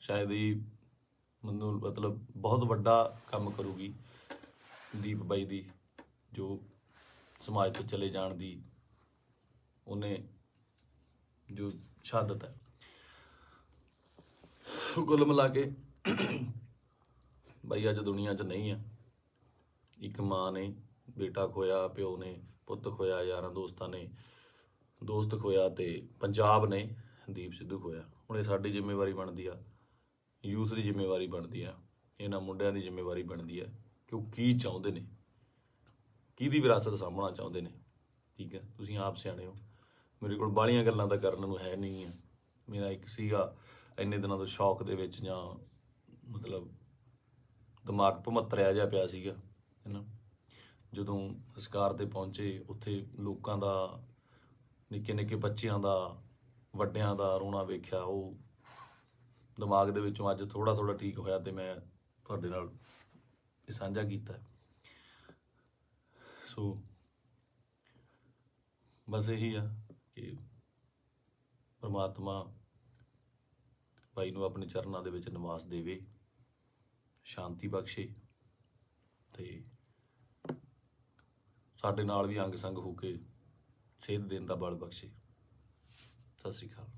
[SPEAKER 1] ਸ਼ਾਇਦ ਇਹ ਮੈਨੂੰ ਮਤਲਬ ਬਹੁਤ ਵੱਡਾ ਕੰਮ ਕਰੂਗੀ ਦੀਪ ਬਾਈ ਦੀ, ਜੋ ਸਮਾਜ ਤੋਂ ਚਲੇ ਜਾਣ ਦੀ ਉਹਨੇ ਜੋ ਸ਼ਹਾਦਤ ਹੈ। ਕੁੱਲ ਮਿਲਾ ਕੇ ਬਾਈ ਅੱਜ ਦੁਨੀਆ 'ਚ ਨਹੀਂ ਆ। ਇੱਕ ਮਾਂ ਨੇ ਬੇਟਾ ਖੋਇਆ, ਪਿਓ ਨੇ ਪੁੱਤ ਖੋਇਆ, ਯਾਰਾਂ ਦੋਸਤਾਂ ਨੇ ਦੋਸਤ ਖੋਇਆ, ਤੇ ਪੰਜਾਬ ਨੇ ਦੀਪ ਸਿੱਧੂ ਖੋਇਆ। ਹੁਣ ਇਹ ਸਾਡੀ ਜ਼ਿੰਮੇਵਾਰੀ ਬਣਦੀ ਆ, ਯੂਥ ਦੀ ਜ਼ਿੰਮੇਵਾਰੀ ਬਣਦੀ ਆ, ਇਹਨਾਂ ਮੁੰਡਿਆਂ ਦੀ ਜ਼ਿੰਮੇਵਾਰੀ ਬਣਦੀ ਆ ਕਿ ਉਹ ਕੀ ਚਾਹੁੰਦੇ ਨੇ, ਕਿਹਦੀ ਵਿਰਾਸਤ ਸਾਂਭਣਾ ਚਾਹੁੰਦੇ ਨੇ। ਠੀਕ ਹੈ, ਤੁਸੀਂ ਆਪ ਸਿਆਣੇ ਹੋ। ਮੇਰੇ ਕੋਲ ਬਾਹਲੀਆਂ ਗੱਲਾਂ ਤਾਂ ਕਰਨ ਨੂੰ ਹੈ ਨਹੀਂ ਆ। ਮੇਰਾ ਇੱਕ ਸੀਗਾ ਇੰਨੇ ਦਿਨਾਂ ਤੋਂ ਸ਼ੌਕ ਦੇ ਵਿੱਚ, ਜਾਂ ਮਤਲਬ ਦਿਮਾਗ ਭਮੱਤਰਿਆ ਜਿਹਾ ਪਿਆ ਸੀਗਾ ਹੈ ਨਾ। ਜਦੋਂ ਸੰਸਕਾਰ 'ਤੇ ਪਹੁੰਚੇ, ਉੱਥੇ ਲੋਕਾਂ ਦਾ, ਨਿੱਕੇ ਨਿੱਕੇ ਬੱਚਿਆਂ ਦਾ, ਵੱਡਿਆਂ ਦਾ ਰੋਣਾ ਵੇਖਿਆ, ਉਹ ਦਿਮਾਗ ਦੇ ਵਿੱਚੋਂ ਅੱਜ ਥੋੜ੍ਹਾ ਥੋੜ੍ਹਾ ਠੀਕ ਹੋਇਆ ਤੇ ਮੈਂ ਤੁਹਾਡੇ ਨਾਲ ਇਹ ਸਾਂਝਾ ਕੀਤਾ। ਸੋ ਬਸ ਇਹੀ ਆ ਕਿ ਪਰਮਾਤਮਾ ਬਾਈ ਨੂੰ ਆਪਣੇ ਚਰਨਾਂ ਦੇ ਵਿੱਚ ਨਿਵਾਸ ਦੇਵੇ, ਸ਼ਾਂਤੀ ਬਖਸ਼ੇ, ਤੇ ਸਾਡੇ ਨਾਲ ਵੀ ਅੰਗ ਸੰਗ ਹੋ ਕੇ ਸੇਧ ਦੇਣ ਦਾ ਬਲ ਬਖਸ਼ੇ। ਸਤਿ ਸ਼੍ਰੀ ਅਕਾਲ।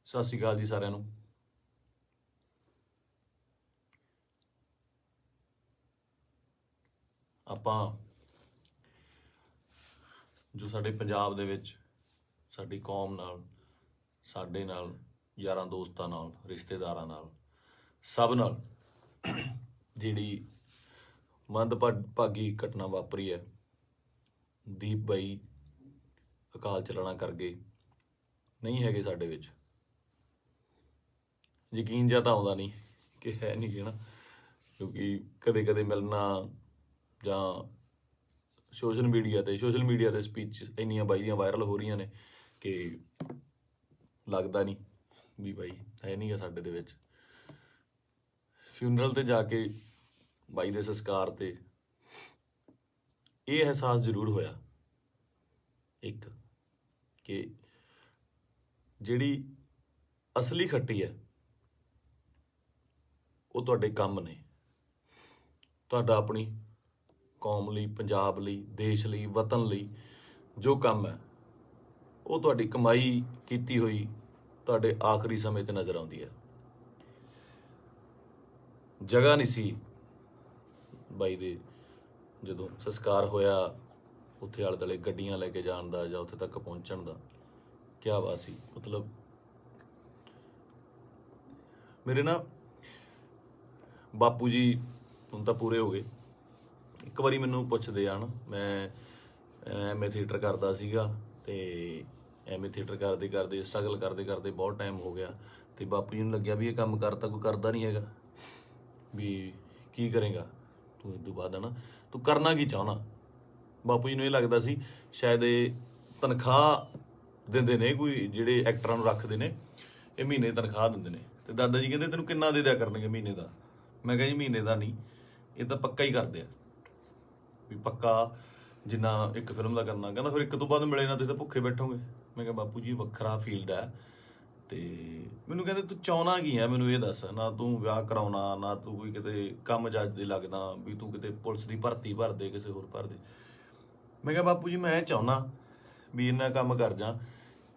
[SPEAKER 1] ਸਤਿ ਸ਼੍ਰੀ ਅਕਾਲ ਜੀ ਸਾਰਿਆਂ ਨੂੰ। ਆਪਾਂ ਜੋ ਸਾਡੇ ਪੰਜਾਬ ਦੇ ਵਿੱਚ ਸਾਡੀ ਕੌਮ ਨਾਲ, ਸਾਡੇ ਨਾਲ, ਯਾਰਾਂ ਦੋਸਤਾਂ ਨਾਲ, ਰਿਸ਼ਤੇਦਾਰਾਂ ਨਾਲ, ਸਭ ਨਾਲ ਜਿਹੜੀ ਮੰਦਭਾਗੀ ਘਟਨਾ ਵਾਪਰੀ ਹੈ, ਦੀਪ ਬਾਈ ਅਕਾਲ ਚਲਾਣਾ ਕਰ ਗਏ, ਨਹੀਂ ਹੈਗੇ ਸਾਡੇ ਵਿੱਚ। ਯਕੀਨ ਜਿਹਾ ਤਾਂ ਆਉਂਦਾ ਨਹੀਂ ਕਿ ਹੈ ਨਹੀਂ ਗੇ ਨਾ, ਕਿਉਂਕਿ ਕਦੇ ਕਦੇ ਮਿਲਣਾ ਜਾਂ ਸੋਸ਼ਲ ਮੀਡੀਆ ਤੇ ਸਪੀਚ ਇੰਨੀਆਂ ਬਾਈ ਦੀਆਂ ਵਾਇਰਲ ਹੋ ਰਹੀਆਂ ਨੇ ਕਿ ਲੱਗਦਾ ਨਹੀਂ ਵੀ ਬਾਈ ਹੈ ਨਹੀਂ ਗਾ ਸਾਡੇ ਦੇ ਵਿੱਚ। ਫਿਊਨਰਲ ਤੇ ਜਾ ਕੇ ਬਾਈ ਦੇ ਸੰਸਕਾਰ ਤੇ ਇਹ ਅਹਿਸਾਸ ਜ਼ਰੂਰ ਹੋਇਆ ਇੱਕ, ਕਿ ਜਿਹੜੀ ਅਸਲੀ ਖੱਟੀ ਹੈ ਉਹ ਤੁਹਾਡੇ ਕੰਮ ਨੇ। ਤੁਹਾਡਾ ਆਪਣੀ ਕੌਮ ਲਈ, ਪੰਜਾਬ ਲਈ, ਦੇਸ਼ ਲਈ, ਵਤਨ ਲਈ ਜੋ ਕੰਮ ਹੈ ਉਹ ਤੁਹਾਡੀ ਕਮਾਈ ਕੀਤੀ ਹੋਈ ਤੁਹਾਡੇ ਆਖਰੀ ਸਮੇਂ ਤੇ ਨਜ਼ਰ ਆਉਂਦੀ ਹੈ। ਜਗ੍ਹਾ ਨਹੀਂ ਸੀ ਬਾਈ ਦੇ, ਜਦੋਂ ਸੰਸਕਾਰ ਹੋਇਆ ਉੱਥੇ ਆਲੇ ਦੁਆਲੇ ਗੱਡੀਆਂ ਲੈ ਕੇ ਜਾਣ ਦਾ ਜਾਂ ਉੱਥੇ ਤੱਕ ਪਹੁੰਚਣ ਦਾ। ਕਿਆ ਬਾਤ ਸੀ। ਮਤਲਬ ਮੇਰੇ ਨਾ ਬਾਪੂ ਜੀ ਹੁਣ ਤਾਂ ਪੂਰੇ ਹੋ ਗਏ। ਇੱਕ ਵਾਰੀ ਮੈਨੂੰ ਪੁੱਛਦੇ ਆ ਨਾ, ਮੈਂ ਐਮਏ ਥੀਏਟਰ ਕਰਦਾ ਸੀਗਾ ਤੇ ਐਮਏ ਥੀਏਟਰ ਕਰਦੇ ਕਰਦੇ ਸਟਰਗਲ ਕਰਦੇ ਕਰਦੇ ਬਹੁਤ ਟਾਈਮ ਹੋ ਗਿਆ ਤੇ ਬਾਪੂ ਜੀ ਨੂੰ ਲੱਗਿਆ ਵੀ ਇਹ ਕੰਮ ਕਰਤਾ ਕੋਈ ਕਰਦਾ ਨਹੀਂ ਹੈਗਾ, ਵੀ ਕੀ ਕਰੇਗਾ ਤੂੰ ਇਸ ਤੋਂ ਬਾਅਦ, ਹੈ ਨਾ, ਤੂੰ ਕਰਨਾ ਕੀ ਚਾਹੁੰਦਾ। ਬਾਪੂ ਜੀ ਨੂੰ ਇਹ ਲੱਗਦਾ ਸੀ ਸ਼ਾਇਦ ਇਹ ਤਨਖਾਹ ਦਿੰਦੇ ਨੇ, ਕੋਈ ਜਿਹੜੇ ਐਕਟਰਾਂ ਨੂੰ ਰੱਖਦੇ ਨੇ ਇਹ ਮਹੀਨੇ ਦੀ ਤਨਖਾਹ ਦਿੰਦੇ ਨੇ। ਤੇ ਦਾਦਾ ਜੀ ਕਹਿੰਦੇ ਤੈਨੂੰ ਕਿੰਨਾ ਦੇ ਦਿਆ ਕਰਨਗੇ ਮਹੀਨੇ ਦਾ। ਮੈਂ ਕਿਹਾ ਜੀ ਮਹੀਨੇ ਦਾ ਨਹੀਂ, ਇਹ ਤਾਂ ਪੱਕਾ ਹੀ ਕਰਦੇ ਆ, ਵੀ ਪੱਕਾ ਜਿੰਨਾ ਇੱਕ ਫਿਲਮ ਦਾ ਕਰਨਾ। ਕਹਿੰਦਾ ਫਿਰ ਇੱਕ ਤੋਂ ਬਾਅਦ ਮਿਲੇ ਨਾ ਤੁਸੀਂ ਤਾਂ ਭੁੱਖੇ ਬੈਠੋਗੇ। ਮੈਂ ਕਿਹਾ ਬਾਪੂ ਜੀ ਵੱਖਰਾ ਫੀਲਡ ਹੈ। ਤੇ ਮੈਨੂੰ ਕਹਿੰਦੇ ਤੂੰ ਚਾਹੁੰਦਾ ਕੀ ਹੈ, ਮੈਨੂੰ ਇਹ ਦੱਸ। ਨਾ ਤੂੰ ਵਿਆਹ ਕਰਾਉਣਾ, ਨਾ ਤੂੰ ਕੋਈ ਕਿਤੇ ਕੰਮ ਜੱਜ ਦੇ ਲੱਗਦਾ, ਵੀ ਤੂੰ ਕਿਤੇ ਪੁਲਿਸ ਦੀ ਭਰਤੀ ਭਰ ਦੇ, ਕਿਸੇ ਹੋਰ ਭਰ ਦੇ। ਮੈਂ ਕਿਹਾ ਬਾਪੂ ਜੀ ਮੈਂ ਚਾਹੁੰਦਾ ਵੀ ਇੰਨਾ ਕੰਮ ਕਰ ਜਾ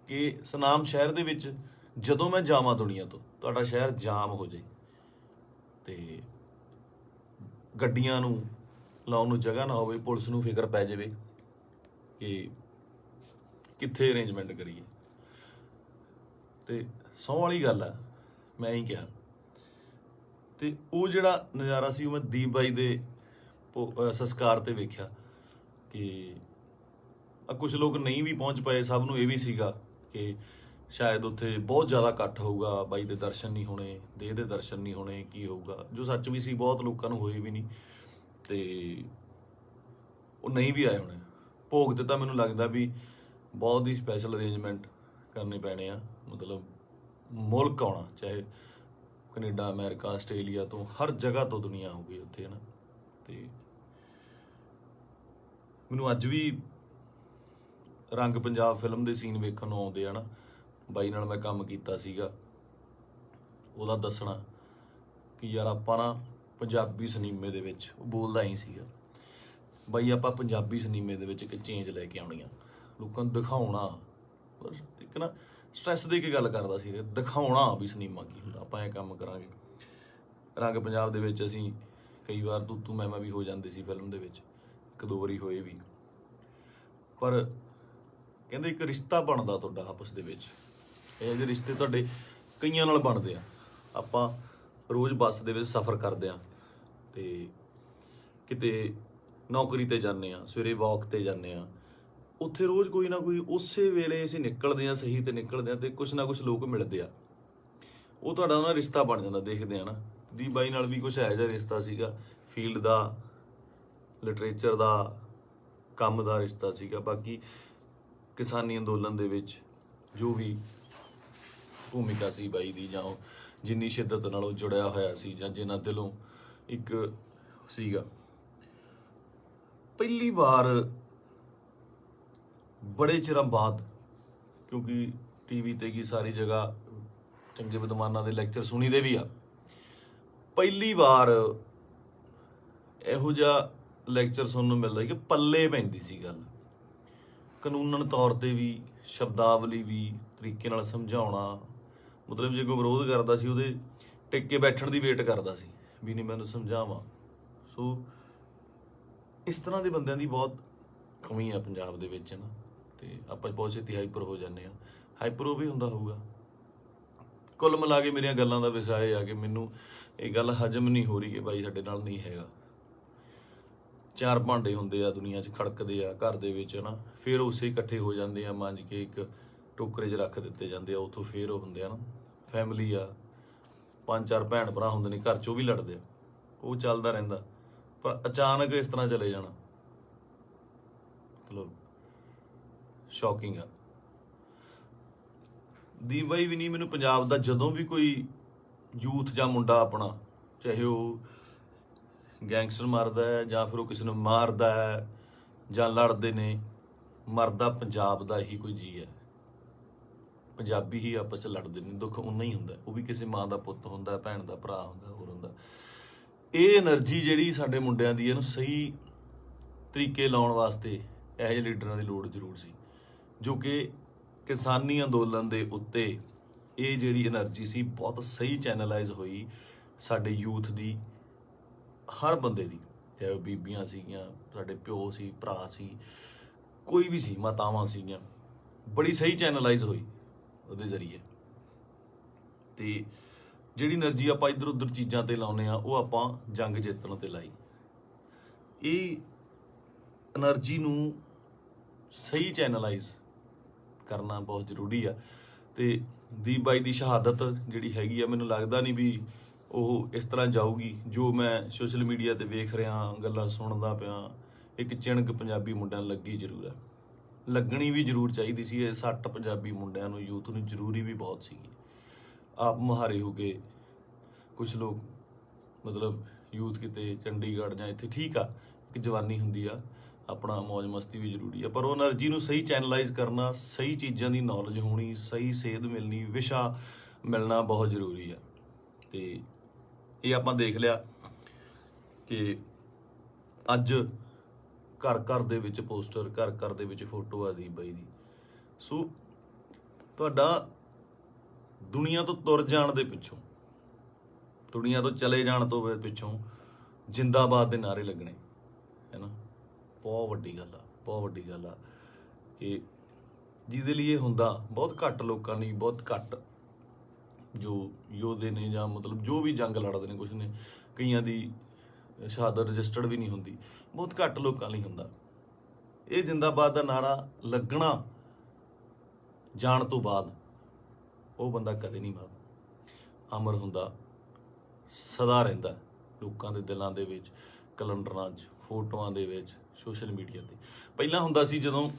[SPEAKER 1] ਕਿ ਸੁਨਾਮ ਸ਼ਹਿਰ ਦੇ ਵਿੱਚ ਜਦੋਂ ਮੈਂ ਜਾਵਾਂ ਦੁਨੀਆ ਤੋਂ, ਤੁਹਾਡਾ ਸ਼ਹਿਰ ਜਾਮ ਹੋ ਜਾਏ ਤੇ ਗੱਡੀਆਂ ਨੂੰ ਲਾਉਣ ਨੂੰ ਜਗ੍ਹਾ ਨਾ ਹੋਵੇ, ਪੁਲਿਸ ਨੂੰ ਫਿਕਰ ਪੈ ਜਾਵੇ ਕਿ ਕਿੱਥੇ ਅਰੇਂਜਮੈਂਟ ਕਰੀਏ। ਤੇ ਸਹੁੰ ਵਾਲੀ ਗੱਲ ਆ, ਮੈਂ ਹੀ ਕਿਹਾ। ਤੇ ਉਹ ਜਿਹੜਾ ਨਜ਼ਾਰਾ ਸੀ ਉਹ ਮੈਂ ਦੀਪ ਬਾਈ ਦੇ ਸੰਸਕਾਰ ਤੇ ਵੇਖਿਆ ਕਿ ਕੁਝ ਲੋਕ ਨਹੀਂ ਵੀ ਪਹੁੰਚ ਪਏ। ਸਭ ਨੂੰ ਇਹ ਵੀ ਸੀਗਾ ਕਿ ਸ਼ਾਇਦ ਉੱਥੇ ਬਹੁਤ ਜ਼ਿਆਦਾ ਇਕੱਠ ਹੋਊਗਾ, ਬਾਈ ਦੇ ਦਰਸ਼ਨ ਨਹੀਂ ਹੋਣੇ, ਦੇਹ ਦੇ ਦਰਸ਼ਨ ਨਹੀਂ ਹੋਣੇ, ਕੀ ਹੋਊਗਾ, ਜੋ ਸੱਚ ਵੀ ਸੀ। ਬਹੁਤ ਲੋਕਾਂ ਨੂੰ ਹੋਏ ਵੀ ਨਹੀਂ ਤੇ ਉਹ ਨਹੀਂ ਵੀ ਆਏ ਹੋਣੇ। ਭੋਗ ਤੇ ਤਾਂ ਮੈਨੂੰ ਲੱਗਦਾ ਵੀ ਬਹੁਤ ਹੀ ਸਪੈਸ਼ਲ ਅਰੇਂਜਮੈਂਟ ਕਰਨੇ ਪੈਣੇ ਆ। ਮਤਲਬ ਮੁਲਕ ਆਉਣਾ, ਚਾਹੇ ਕੈਨੇਡਾ, ਅਮਰੀਕਾ, ਆਸਟ੍ਰੇਲੀਆ ਤੋਂ, ਹਰ ਜਗ੍ਹਾ ਤੋਂ ਦੁਨੀਆ ਹੋਊਗੀ ਉੱਥੇ, ਹੈ ਨਾ। ਤੇ ਮੈਨੂੰ ਅੱਜ ਵੀ ਰੰਗ ਪੰਜਾਬ ਫਿਲਮ ਦੇ ਸੀਨ ਵੇਖਣ ਨੂੰ ਆਉਂਦੇ ਆ ਨਾ। ਬਾਈ ਨਾਲ ਮੈਂ ਕੰਮ ਕੀਤਾ ਸੀਗਾ, ਉਹਦਾ ਦੱਸਣਾ ਕਿ ਯਾਰ ਆਪਾਂ ਨਾ ਪੰਜਾਬੀ ਸਿਨੇਮੇ ਦੇ ਵਿੱਚ, ਉਹ ਬੋਲਦਾ ਹੀ ਸੀਗਾ, ਬਾਈ ਆਪਾਂ ਪੰਜਾਬੀ ਸਿਨੇਮੇ ਦੇ ਵਿੱਚ ਇੱਕ ਚੇਂਜ ਲੈ ਕੇ ਆਉਣੀ ਆ, ਲੋਕਾਂ ਨੂੰ ਦਿਖਾਉਣਾ। ਇੱਕ ਨਾ ਸਟ੍ਰੈਸ ਦੇ ਕੇ ਗੱਲ ਕਰਦਾ ਸੀ, ਦਿਖਾਉਣਾ ਵੀ ਸਿਨੇਮਾ ਕੀ ਹੁੰਦਾ, ਆਪਾਂ ਇਹ ਕੰਮ ਕਰਾਂਗੇ। ਰੰਗ ਪੰਜਾਬ ਦੇ ਵਿੱਚ ਅਸੀਂ ਕਈ ਵਾਰ ਤੂੰ ਮੈਂ ਵੀ ਹੋ ਜਾਂਦੇ ਸੀ ਫਿਲਮ ਦੇ ਵਿੱਚ, ਇੱਕ ਦੋ ਵਾਰੀ ਹੋਏ ਵੀ। ਪਰ ਕਹਿੰਦੇ ਇੱਕ ਰਿਸ਼ਤਾ ਬਣਦਾ ਤੁਹਾਡਾ ਆਪਸ ਦੇ ਵਿੱਚ, ਇਹ ਜਿਹੇ ਰਿਸ਼ਤੇ ਤੁਹਾਡੇ ਕਈਆਂ ਨਾਲ ਬਣਦੇ ਆ। ਆਪਾਂ ਰੋਜ਼ ਬੱਸ ਦੇ ਵਿੱਚ ਸਫ਼ਰ ਕਰਦੇ ਆ ਤੇ ਕਿਤੇ ਨੌਕਰੀ ਤੇ ਜਾਂਦੇ ਆ, ਸਵੇਰੇ ਵਾਕ ਤੇ ਜਾਂਦੇ ਆ, ਉੱਥੇ ਰੋਜ਼ ਕੋਈ ਨਾ ਕੋਈ ਉਸੇ ਵੇਲੇ ਅਸੀਂ ਨਿਕਲਦੇ ਆ, ਸਹੀ ਤੇ ਨਿਕਲਦੇ ਆ ਤੇ ਕੁਛ ਨਾ ਕੁਛ ਲੋਕ ਮਿਲਦੇ ਆ, ਉਹ ਤੁਹਾਡਾ ਉਹਨਾਂ ਰਿਸ਼ਤਾ ਬਣ ਜਾਂਦਾ। ਦੇਖਦੇ ਆ ਨਾ, ਦੀਪ ਬਾਈ ਨਾਲ ਵੀ ਕੁਛ ਇਹੋ ਜਿਹਾ ਰਿਸ਼ਤਾ ਸੀਗਾ, ਫੀਲਡ ਦਾ, ਲਿਟਰੇਚਰ ਦਾ, ਕੰਮ ਦਾ ਰਿਸ਼ਤਾ ਸੀਗਾ। ਬਾਕੀ ਕਿਸਾਨੀ ਅੰਦੋਲਨ ਦੇ ਵਿੱਚ ਜੋ ਵੀ ਭੂਮਿਕਾ ਸੀ ਬਾਈ ਦੀ, ਜਾਂ ਜਿੰਨੀ ਸ਼ਿੱਦਤ ਨਾਲ ਉਹ ਜੁੜਿਆ ਹੋਇਆ ਸੀ, ਜਾਂ ਜਿੰਨਾ ਦਿਲੋਂ ਇੱਕ ਸੀਗਾ। ਪਹਿਲੀ ਵਾਰ ਬੜੇ ਚਿਰਾਂ ਬਾਅਦ, ਕਿਉਂਕਿ ਟੀਵੀ ਤੇ ਕੀ ਸਾਰੀ ਜਗ੍ਹਾ ਚੰਗੇ ਵਿਦਵਾਨਾਂ ਦੇ ਲੈਕਚਰ ਸੁਣੀਦੇ ਵੀ ਆ, ਪਹਿਲੀ ਵਾਰ ਇਹੋ ਜਿਹਾ ਲੈਕਚਰ ਸੁਣਨ ਨੂੰ ਮਿਲਦਾ ਕਿ ਪੱਲੇ ਪੈਂਦੀ ਸੀ ਗੱਲ, ਕਾਨੂੰਨਨ ਤੌਰ ਤੇ ਵੀ, ਸ਼ਬਦਾਵਲੀ ਵੀ, ਤਰੀਕੇ ਨਾਲ ਸਮਝਾਉਣਾ। ਮਤਲਬ ਜੇ ਕੋਈ ਵਿਰੋਧ ਕਰਦਾ ਸੀ ਉਹਦੇ ਟਿਕ ਕੇ ਬੈਠਣ ਦੀ ਵੇਟ ਕਰਦਾ ਸੀ ਵੀ ਨਹੀਂ ਮੈਨੂੰ ਸਮਝਾਵਾਂ। ਸੋ ਇਸ ਤਰ੍ਹਾਂ ਦੇ ਬੰਦਿਆਂ ਦੀ ਬਹੁਤ ਕਮੀ ਆ ਪੰਜਾਬ ਦੇ ਵਿੱਚ, ਨਾ। ਤੇ ਆਪਾਂ ਬਹੁਤ ਛੇਤੀ ਹਾਈਪਰ ਹੋ ਜਾਂਦੇ ਆ, ਹਾਈਪਰ ਉਹ ਵੀ ਹੁੰਦਾ ਹੋਊਗਾ। ਕੁੱਲ ਮਿਲਾ ਕੇ ਮੇਰੀਆਂ ਗੱਲਾਂ ਦਾ ਵਿਸ਼ਾ ਇਹ ਆ ਕਿ ਮੈਨੂੰ ਇਹ ਗੱਲ ਹਜਮ ਨਹੀਂ ਹੋ ਰਹੀ ਕਿ ਬਾਈ ਸਾਡੇ ਨਾਲ ਨਹੀਂ ਹੈਗਾ। ਚਾਰ ਭਾਂਡੇ ਹੁੰਦੇ ਆ ਦੁਨੀਆ 'ਚ, ਖੜਕਦੇ ਆ ਘਰ ਦੇ ਵਿੱਚ, ਨਾ, ਫਿਰ ਉਸੇ ਇਕੱਠੇ ਹੋ ਜਾਂਦੇ ਆ, ਮਾਂਜ ਕੇ ਇੱਕ ਟੋਕਰੇ 'ਚ ਰੱਖ ਦਿੱਤੇ ਜਾਂਦੇ ਆ, ਉੱਥੋਂ ਫਿਰ ਉਹ ਹੁੰਦੇ ਆ ਨਾ ਫੈਮਿਲੀ ਆ, 5-4 ਭੈਣ ਭਰਾ ਹੁੰਦੇ ਨੇ ਘਰ 'ਚ, ਉਹ ਵੀ ਲੜਦੇ ਆ, ਉਹ ਚੱਲਦਾ ਰਹਿੰਦਾ। ਪਰ ਅਚਾਨਕ ਇਸ ਤਰ੍ਹਾਂ ਚਲੇ ਜਾਣਾ ਮਤਲਬ ਸ਼ੌਕਿੰਗ ਆ। ਦੀਪ ਬਾਈ ਵੀ ਨਹੀਂ, ਮੈਨੂੰ ਪੰਜਾਬ ਦਾ ਜਦੋਂ ਵੀ ਕੋਈ ਯੂਥ ਜਾਂ ਮੁੰਡਾ ਆਪਣਾ, ਚਾਹੇ ਉਹ ਗੈਂਗਸਟਰ ਮਾਰਦਾ ਹੈ ਜਾਂ ਫਿਰ ਉਹ ਕਿਸੇ ਨੂੰ ਮਾਰਦਾ ਹੈ ਜਾਂ ਲੜਦੇ ਨੇ, ਮਰਦਾ ਪੰਜਾਬ ਦਾ ਹੀ ਕੋਈ ਜੀ ਹੈ। ਪੰਜਾਬੀ ਹੀ ਆਪਸ 'ਚ ਲੜਦੇ ਨੇ, ਦੁੱਖ ਉਨਾ ਹੀ ਹੁੰਦਾ, ਉਹ ਵੀ ਕਿਸੇ ਮਾਂ ਦਾ ਪੁੱਤ ਹੁੰਦਾ, ਭੈਣ ਦਾ ਭਰਾ ਹੁੰਦਾ, ਹੋਰ ਹੁੰਦਾ। ਇਹ એનર્ਜੀ ਜਿਹੜੀ ਸਾਡੇ ਮੁੰਡਿਆਂ ਦੀ, ਇਹਨੂੰ ਸਹੀ ਤਰੀਕੇ ਲਾਉਣ ਵਾਸਤੇ ਇਹੋ ਜਿਹੇ ਲੀਡਰਾਂ ਦੀ ਲੋੜ ਜ਼ਰੂਰ ਸੀ, ਜੋ ਕਿ ਕਿਸਾਨੀ ਅੰਦੋਲਨ ਦੇ ਉੱਤੇ ਇਹ ਜਿਹੜੀ એનર્ਜੀ ਸੀ ਬਹੁਤ ਸਹੀ ਚੈਨਲਾਈਜ਼ ਹੋਈ ਸਾਡੇ ਯੂਥ ਦੀ, ਹਰ ਬੰਦੇ ਦੀ, ਚਾਹੇ ਉਹ ਬੀਬੀਆਂ ਸੀਗੀਆਂ, ਸਾਡੇ ਪਿਓ ਸੀ, ਭਰਾ ਸੀ, ਕੋਈ ਵੀ ਸੀ, ਮਾਤਾਵਾਂ ਸੀਗੀਆਂ, ਬੜੀ ਸਹੀ ਚੈਨਲਾਈਜ਼ ਹੋਈ ਉਹਦੇ ਜ਼ਰੀਏ। ਤੇ ਜਿਹੜੀ એનર્ਜੀ ਆਪਾਂ ਇੱਧਰ ਉੱਧਰ ਚੀਜ਼ਾਂ ਤੇ ਲਾਉਂਦੇ ਆ, ਉਹ ਆਪਾਂ ਜੰਗ ਜਿੱਤਣ ਤੇ ਲਾਈ। ਇਹ એનર્ਜੀ ਨੂੰ ਸਹੀ ਚੈਨਲਾਈਜ਼ ਕਰਨਾ ਬਹੁਤ ਜ਼ਰੂਰੀ ਆ। ਤੇ ਦੀਪ ਬਾਈ ਦੀ ਸ਼ਹਾਦਤ ਜਿਹੜੀ ਹੈਗੀ ਆ, ਮੈਨੂੰ ਲੱਗਦਾ ਨਹੀਂ ਵੀ ਉਹ ਇਸ ਤਰ੍ਹਾਂ ਜਾਊਗੀ। ਜੋ ਮੈਂ ਸੋਸ਼ਲ ਮੀਡੀਆ ਤੇ ਵੇਖ ਰਿਹਾ, ਗੱਲਾਂ ਸੁਣਦਾ ਪਿਆ, ਇੱਕ ਚਿਣਕ ਪੰਜਾਬੀ ਮੁੰਡਿਆਂ ਨੂੰ ਲੱਗੀ ਜ਼ਰੂਰ ਆ, ਲੱਗਣੀ ਵੀ ਜ਼ਰੂਰ ਚਾਹੀਦੀ ਸੀ। ਇਹ ਸੱਟ ਪੰਜਾਬੀ ਮੁੰਡਿਆਂ ਨੂੰ, ਯੂਥ ਨੂੰ ਜ਼ਰੂਰੀ ਵੀ ਬਹੁਤ ਸੀਗੀ। ਆਪ ਮੁਹਾਰੇ ਹੋ ਕੇ ਕੁਝ ਲੋਕ ਮਤਲਬ ਯੂਥ ਕਿਤੇ ਚੰਡੀਗੜ੍ਹ ਜਾਂ ਇੱਥੇ, ਠੀਕ ਆ, ਇੱਕ ਜਵਾਨੀ ਹੁੰਦੀ ਆ, ਆਪਣਾ ਮौज ਮਸਤੀ ਵੀ ਜ਼ਰੂਰੀ ਆ, ਪਰ ਉਹ એનર્ਜੀ ਨੂੰ ਸਹੀ ਚੈਨਲਾਈਜ਼ ਕਰਨਾ, ਸਹੀ ਚੀਜ਼ਾਂ ਦੀ ਨੌਲੇਜ ਹੋਣੀ, ਸਹੀ ਸੇਧ ਮਿਲਣੀ, ਵਿਸ਼ਾ ਮਿਲਣਾ ਬਹੁਤ ਜ਼ਰੂਰੀ ਆ। ਤੇ ਇਹ ਆਪਾਂ ਦੇਖ ਲਿਆ ਕਿ ਅੱਜ ਘਰ ਘਰ ਦੇ ਵਿੱਚ ਪੋਸਟਰ, ਘਰ ਘਰ ਦੇ ਵਿੱਚ ਫੋਟੋ ਆ ਦੀਪ ਬਾਈ ਦੀ। ਸੋ ਤੁਹਾਡਾ ਦੁਨੀਆ ਤੋਂ ਤੁਰ ਜਾਣ ਦੇ ਪਿੱਛੋਂ, ਦੁਨੀਆ ਤੋਂ ਚਲੇ ਜਾਣ ਤੋਂ ਪਿੱਛੋਂ ਜਿੰਦਾਬਾਦ ਦੇ ਨਾਅਰੇ ਲੱਗਣੇ, ਹੈ ਨਾ, ਬਹੁਤ ਵੱਡੀ ਗੱਲ ਆ, ਬਹੁਤ ਵੱਡੀ ਗੱਲ ਆ। ਕਿ ਜਿਹਦੇ ਲਈ ਇਹ ਹੁੰਦਾ ਬਹੁਤ ਘੱਟ ਲੋਕਾਂ ਲਈ, ਬਹੁਤ ਘੱਟ ਜੋ ਯੋਧੇ ਨੇ ਜਾਂ ਮਤਲਬ ਜੋ ਵੀ ਜੰਗ ਲੜਦੇ ਨੇ, ਕੁਛ ਨੇ, ਕਈਆਂ ਦੀ ਸ਼ਹਾਦਤ ਰਜਿਸਟਰਡ ਵੀ ਨਹੀਂ ਹੁੰਦੀ, ਬਹੁਤ ਘੱਟ ਲੋਕਾਂ ਲਈ ਹੁੰਦਾ। ਇਹ ਜਿੰਦਾਬਾਦ ਦਾ ਨਾਰਾ ਲੱਗਣਾ ਜਾਣ ਤੋਂ ਬਾਅਦ ਉਹ ਬੰਦਾ ਕਦੇ ਨਹੀਂ ਮਰਦਾ, ਅਮਰ ਹੁੰਦਾ, ਸਦਾ ਰਹਿੰਦਾ ਲੋਕਾਂ ਦੇ ਦਿਲਾਂ ਦੇ ਵਿੱਚ, ਕੈਲੰਡਰਾਂ 'ਚ, ਫੋਟੋਆਂ ਦੇ ਵਿੱਚ, ਸੋਸ਼ਲ ਮੀਡੀਆ ਤੇ। ਪਹਿਲਾਂ ਹੁੰਦਾ ਸੀ ਜਦੋਂ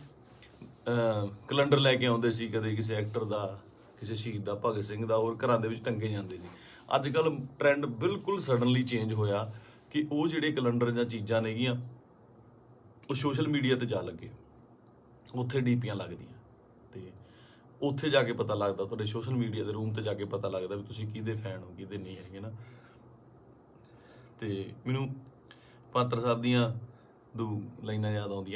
[SPEAKER 1] ਕੈਲੰਡਰ ਲੈ ਕੇ ਆਉਂਦੇ ਸੀ, ਕਦੇ ਕਿਸੇ ਐਕਟਰ ਦਾ, ਕਿਸੇ ਸ਼ਹੀਦ ਦਾ, ਭਗਤ ਸਿੰਘ ਦਾ, ਹੋਰ ਘਰਾਂ ਦੇ ਵਿੱਚ ਟੰਗੇ ਜਾਂਦੇ ਸੀ। ਅੱਜ ਕੱਲ੍ਹ ਟ੍ਰੈਂਡ ਬਿਲਕੁਲ ਸਡਨਲੀ ਚੇਂਜ ਹੋਇਆ ਕਿ ਉਹ ਜਿਹੜੇ ਕੈਲੰਡਰ ਜਾਂ ਚੀਜ਼ਾਂ ਨੇਗੀਆਂ ਉਹ ਸੋਸ਼ਲ ਮੀਡੀਆ ਤੇ ਜਾ ਲੱਗੇ, ਉੱਥੇ ਡੀਪੀਆਂ ਲੱਗਦੀਆਂ, ਤੇ ਉੱਥੇ ਜਾ ਕੇ ਪਤਾ ਲੱਗਦਾ, ਤੁਹਾਡੇ ਸੋਸ਼ਲ ਮੀਡੀਆ ਦੇ ਰੂਮ ਤੇ ਜਾ ਕੇ ਪਤਾ ਲੱਗਦਾ ਵੀ ਤੁਸੀਂ ਕਿਹਦੇ ਫੈਨ ਹੋ, ਕਿਹਦੇ ਨਹੀਂ ਹੈਗੇ ਨਾ। ਤੇ ਮੈਨੂੰ ਪਾਤਰ ਸਾਹਿਬ ਦੀਆਂ ਦੋ ਲਾਈਨਾਂ ਯਾਦ ਆਉਂਦੀਆਂ।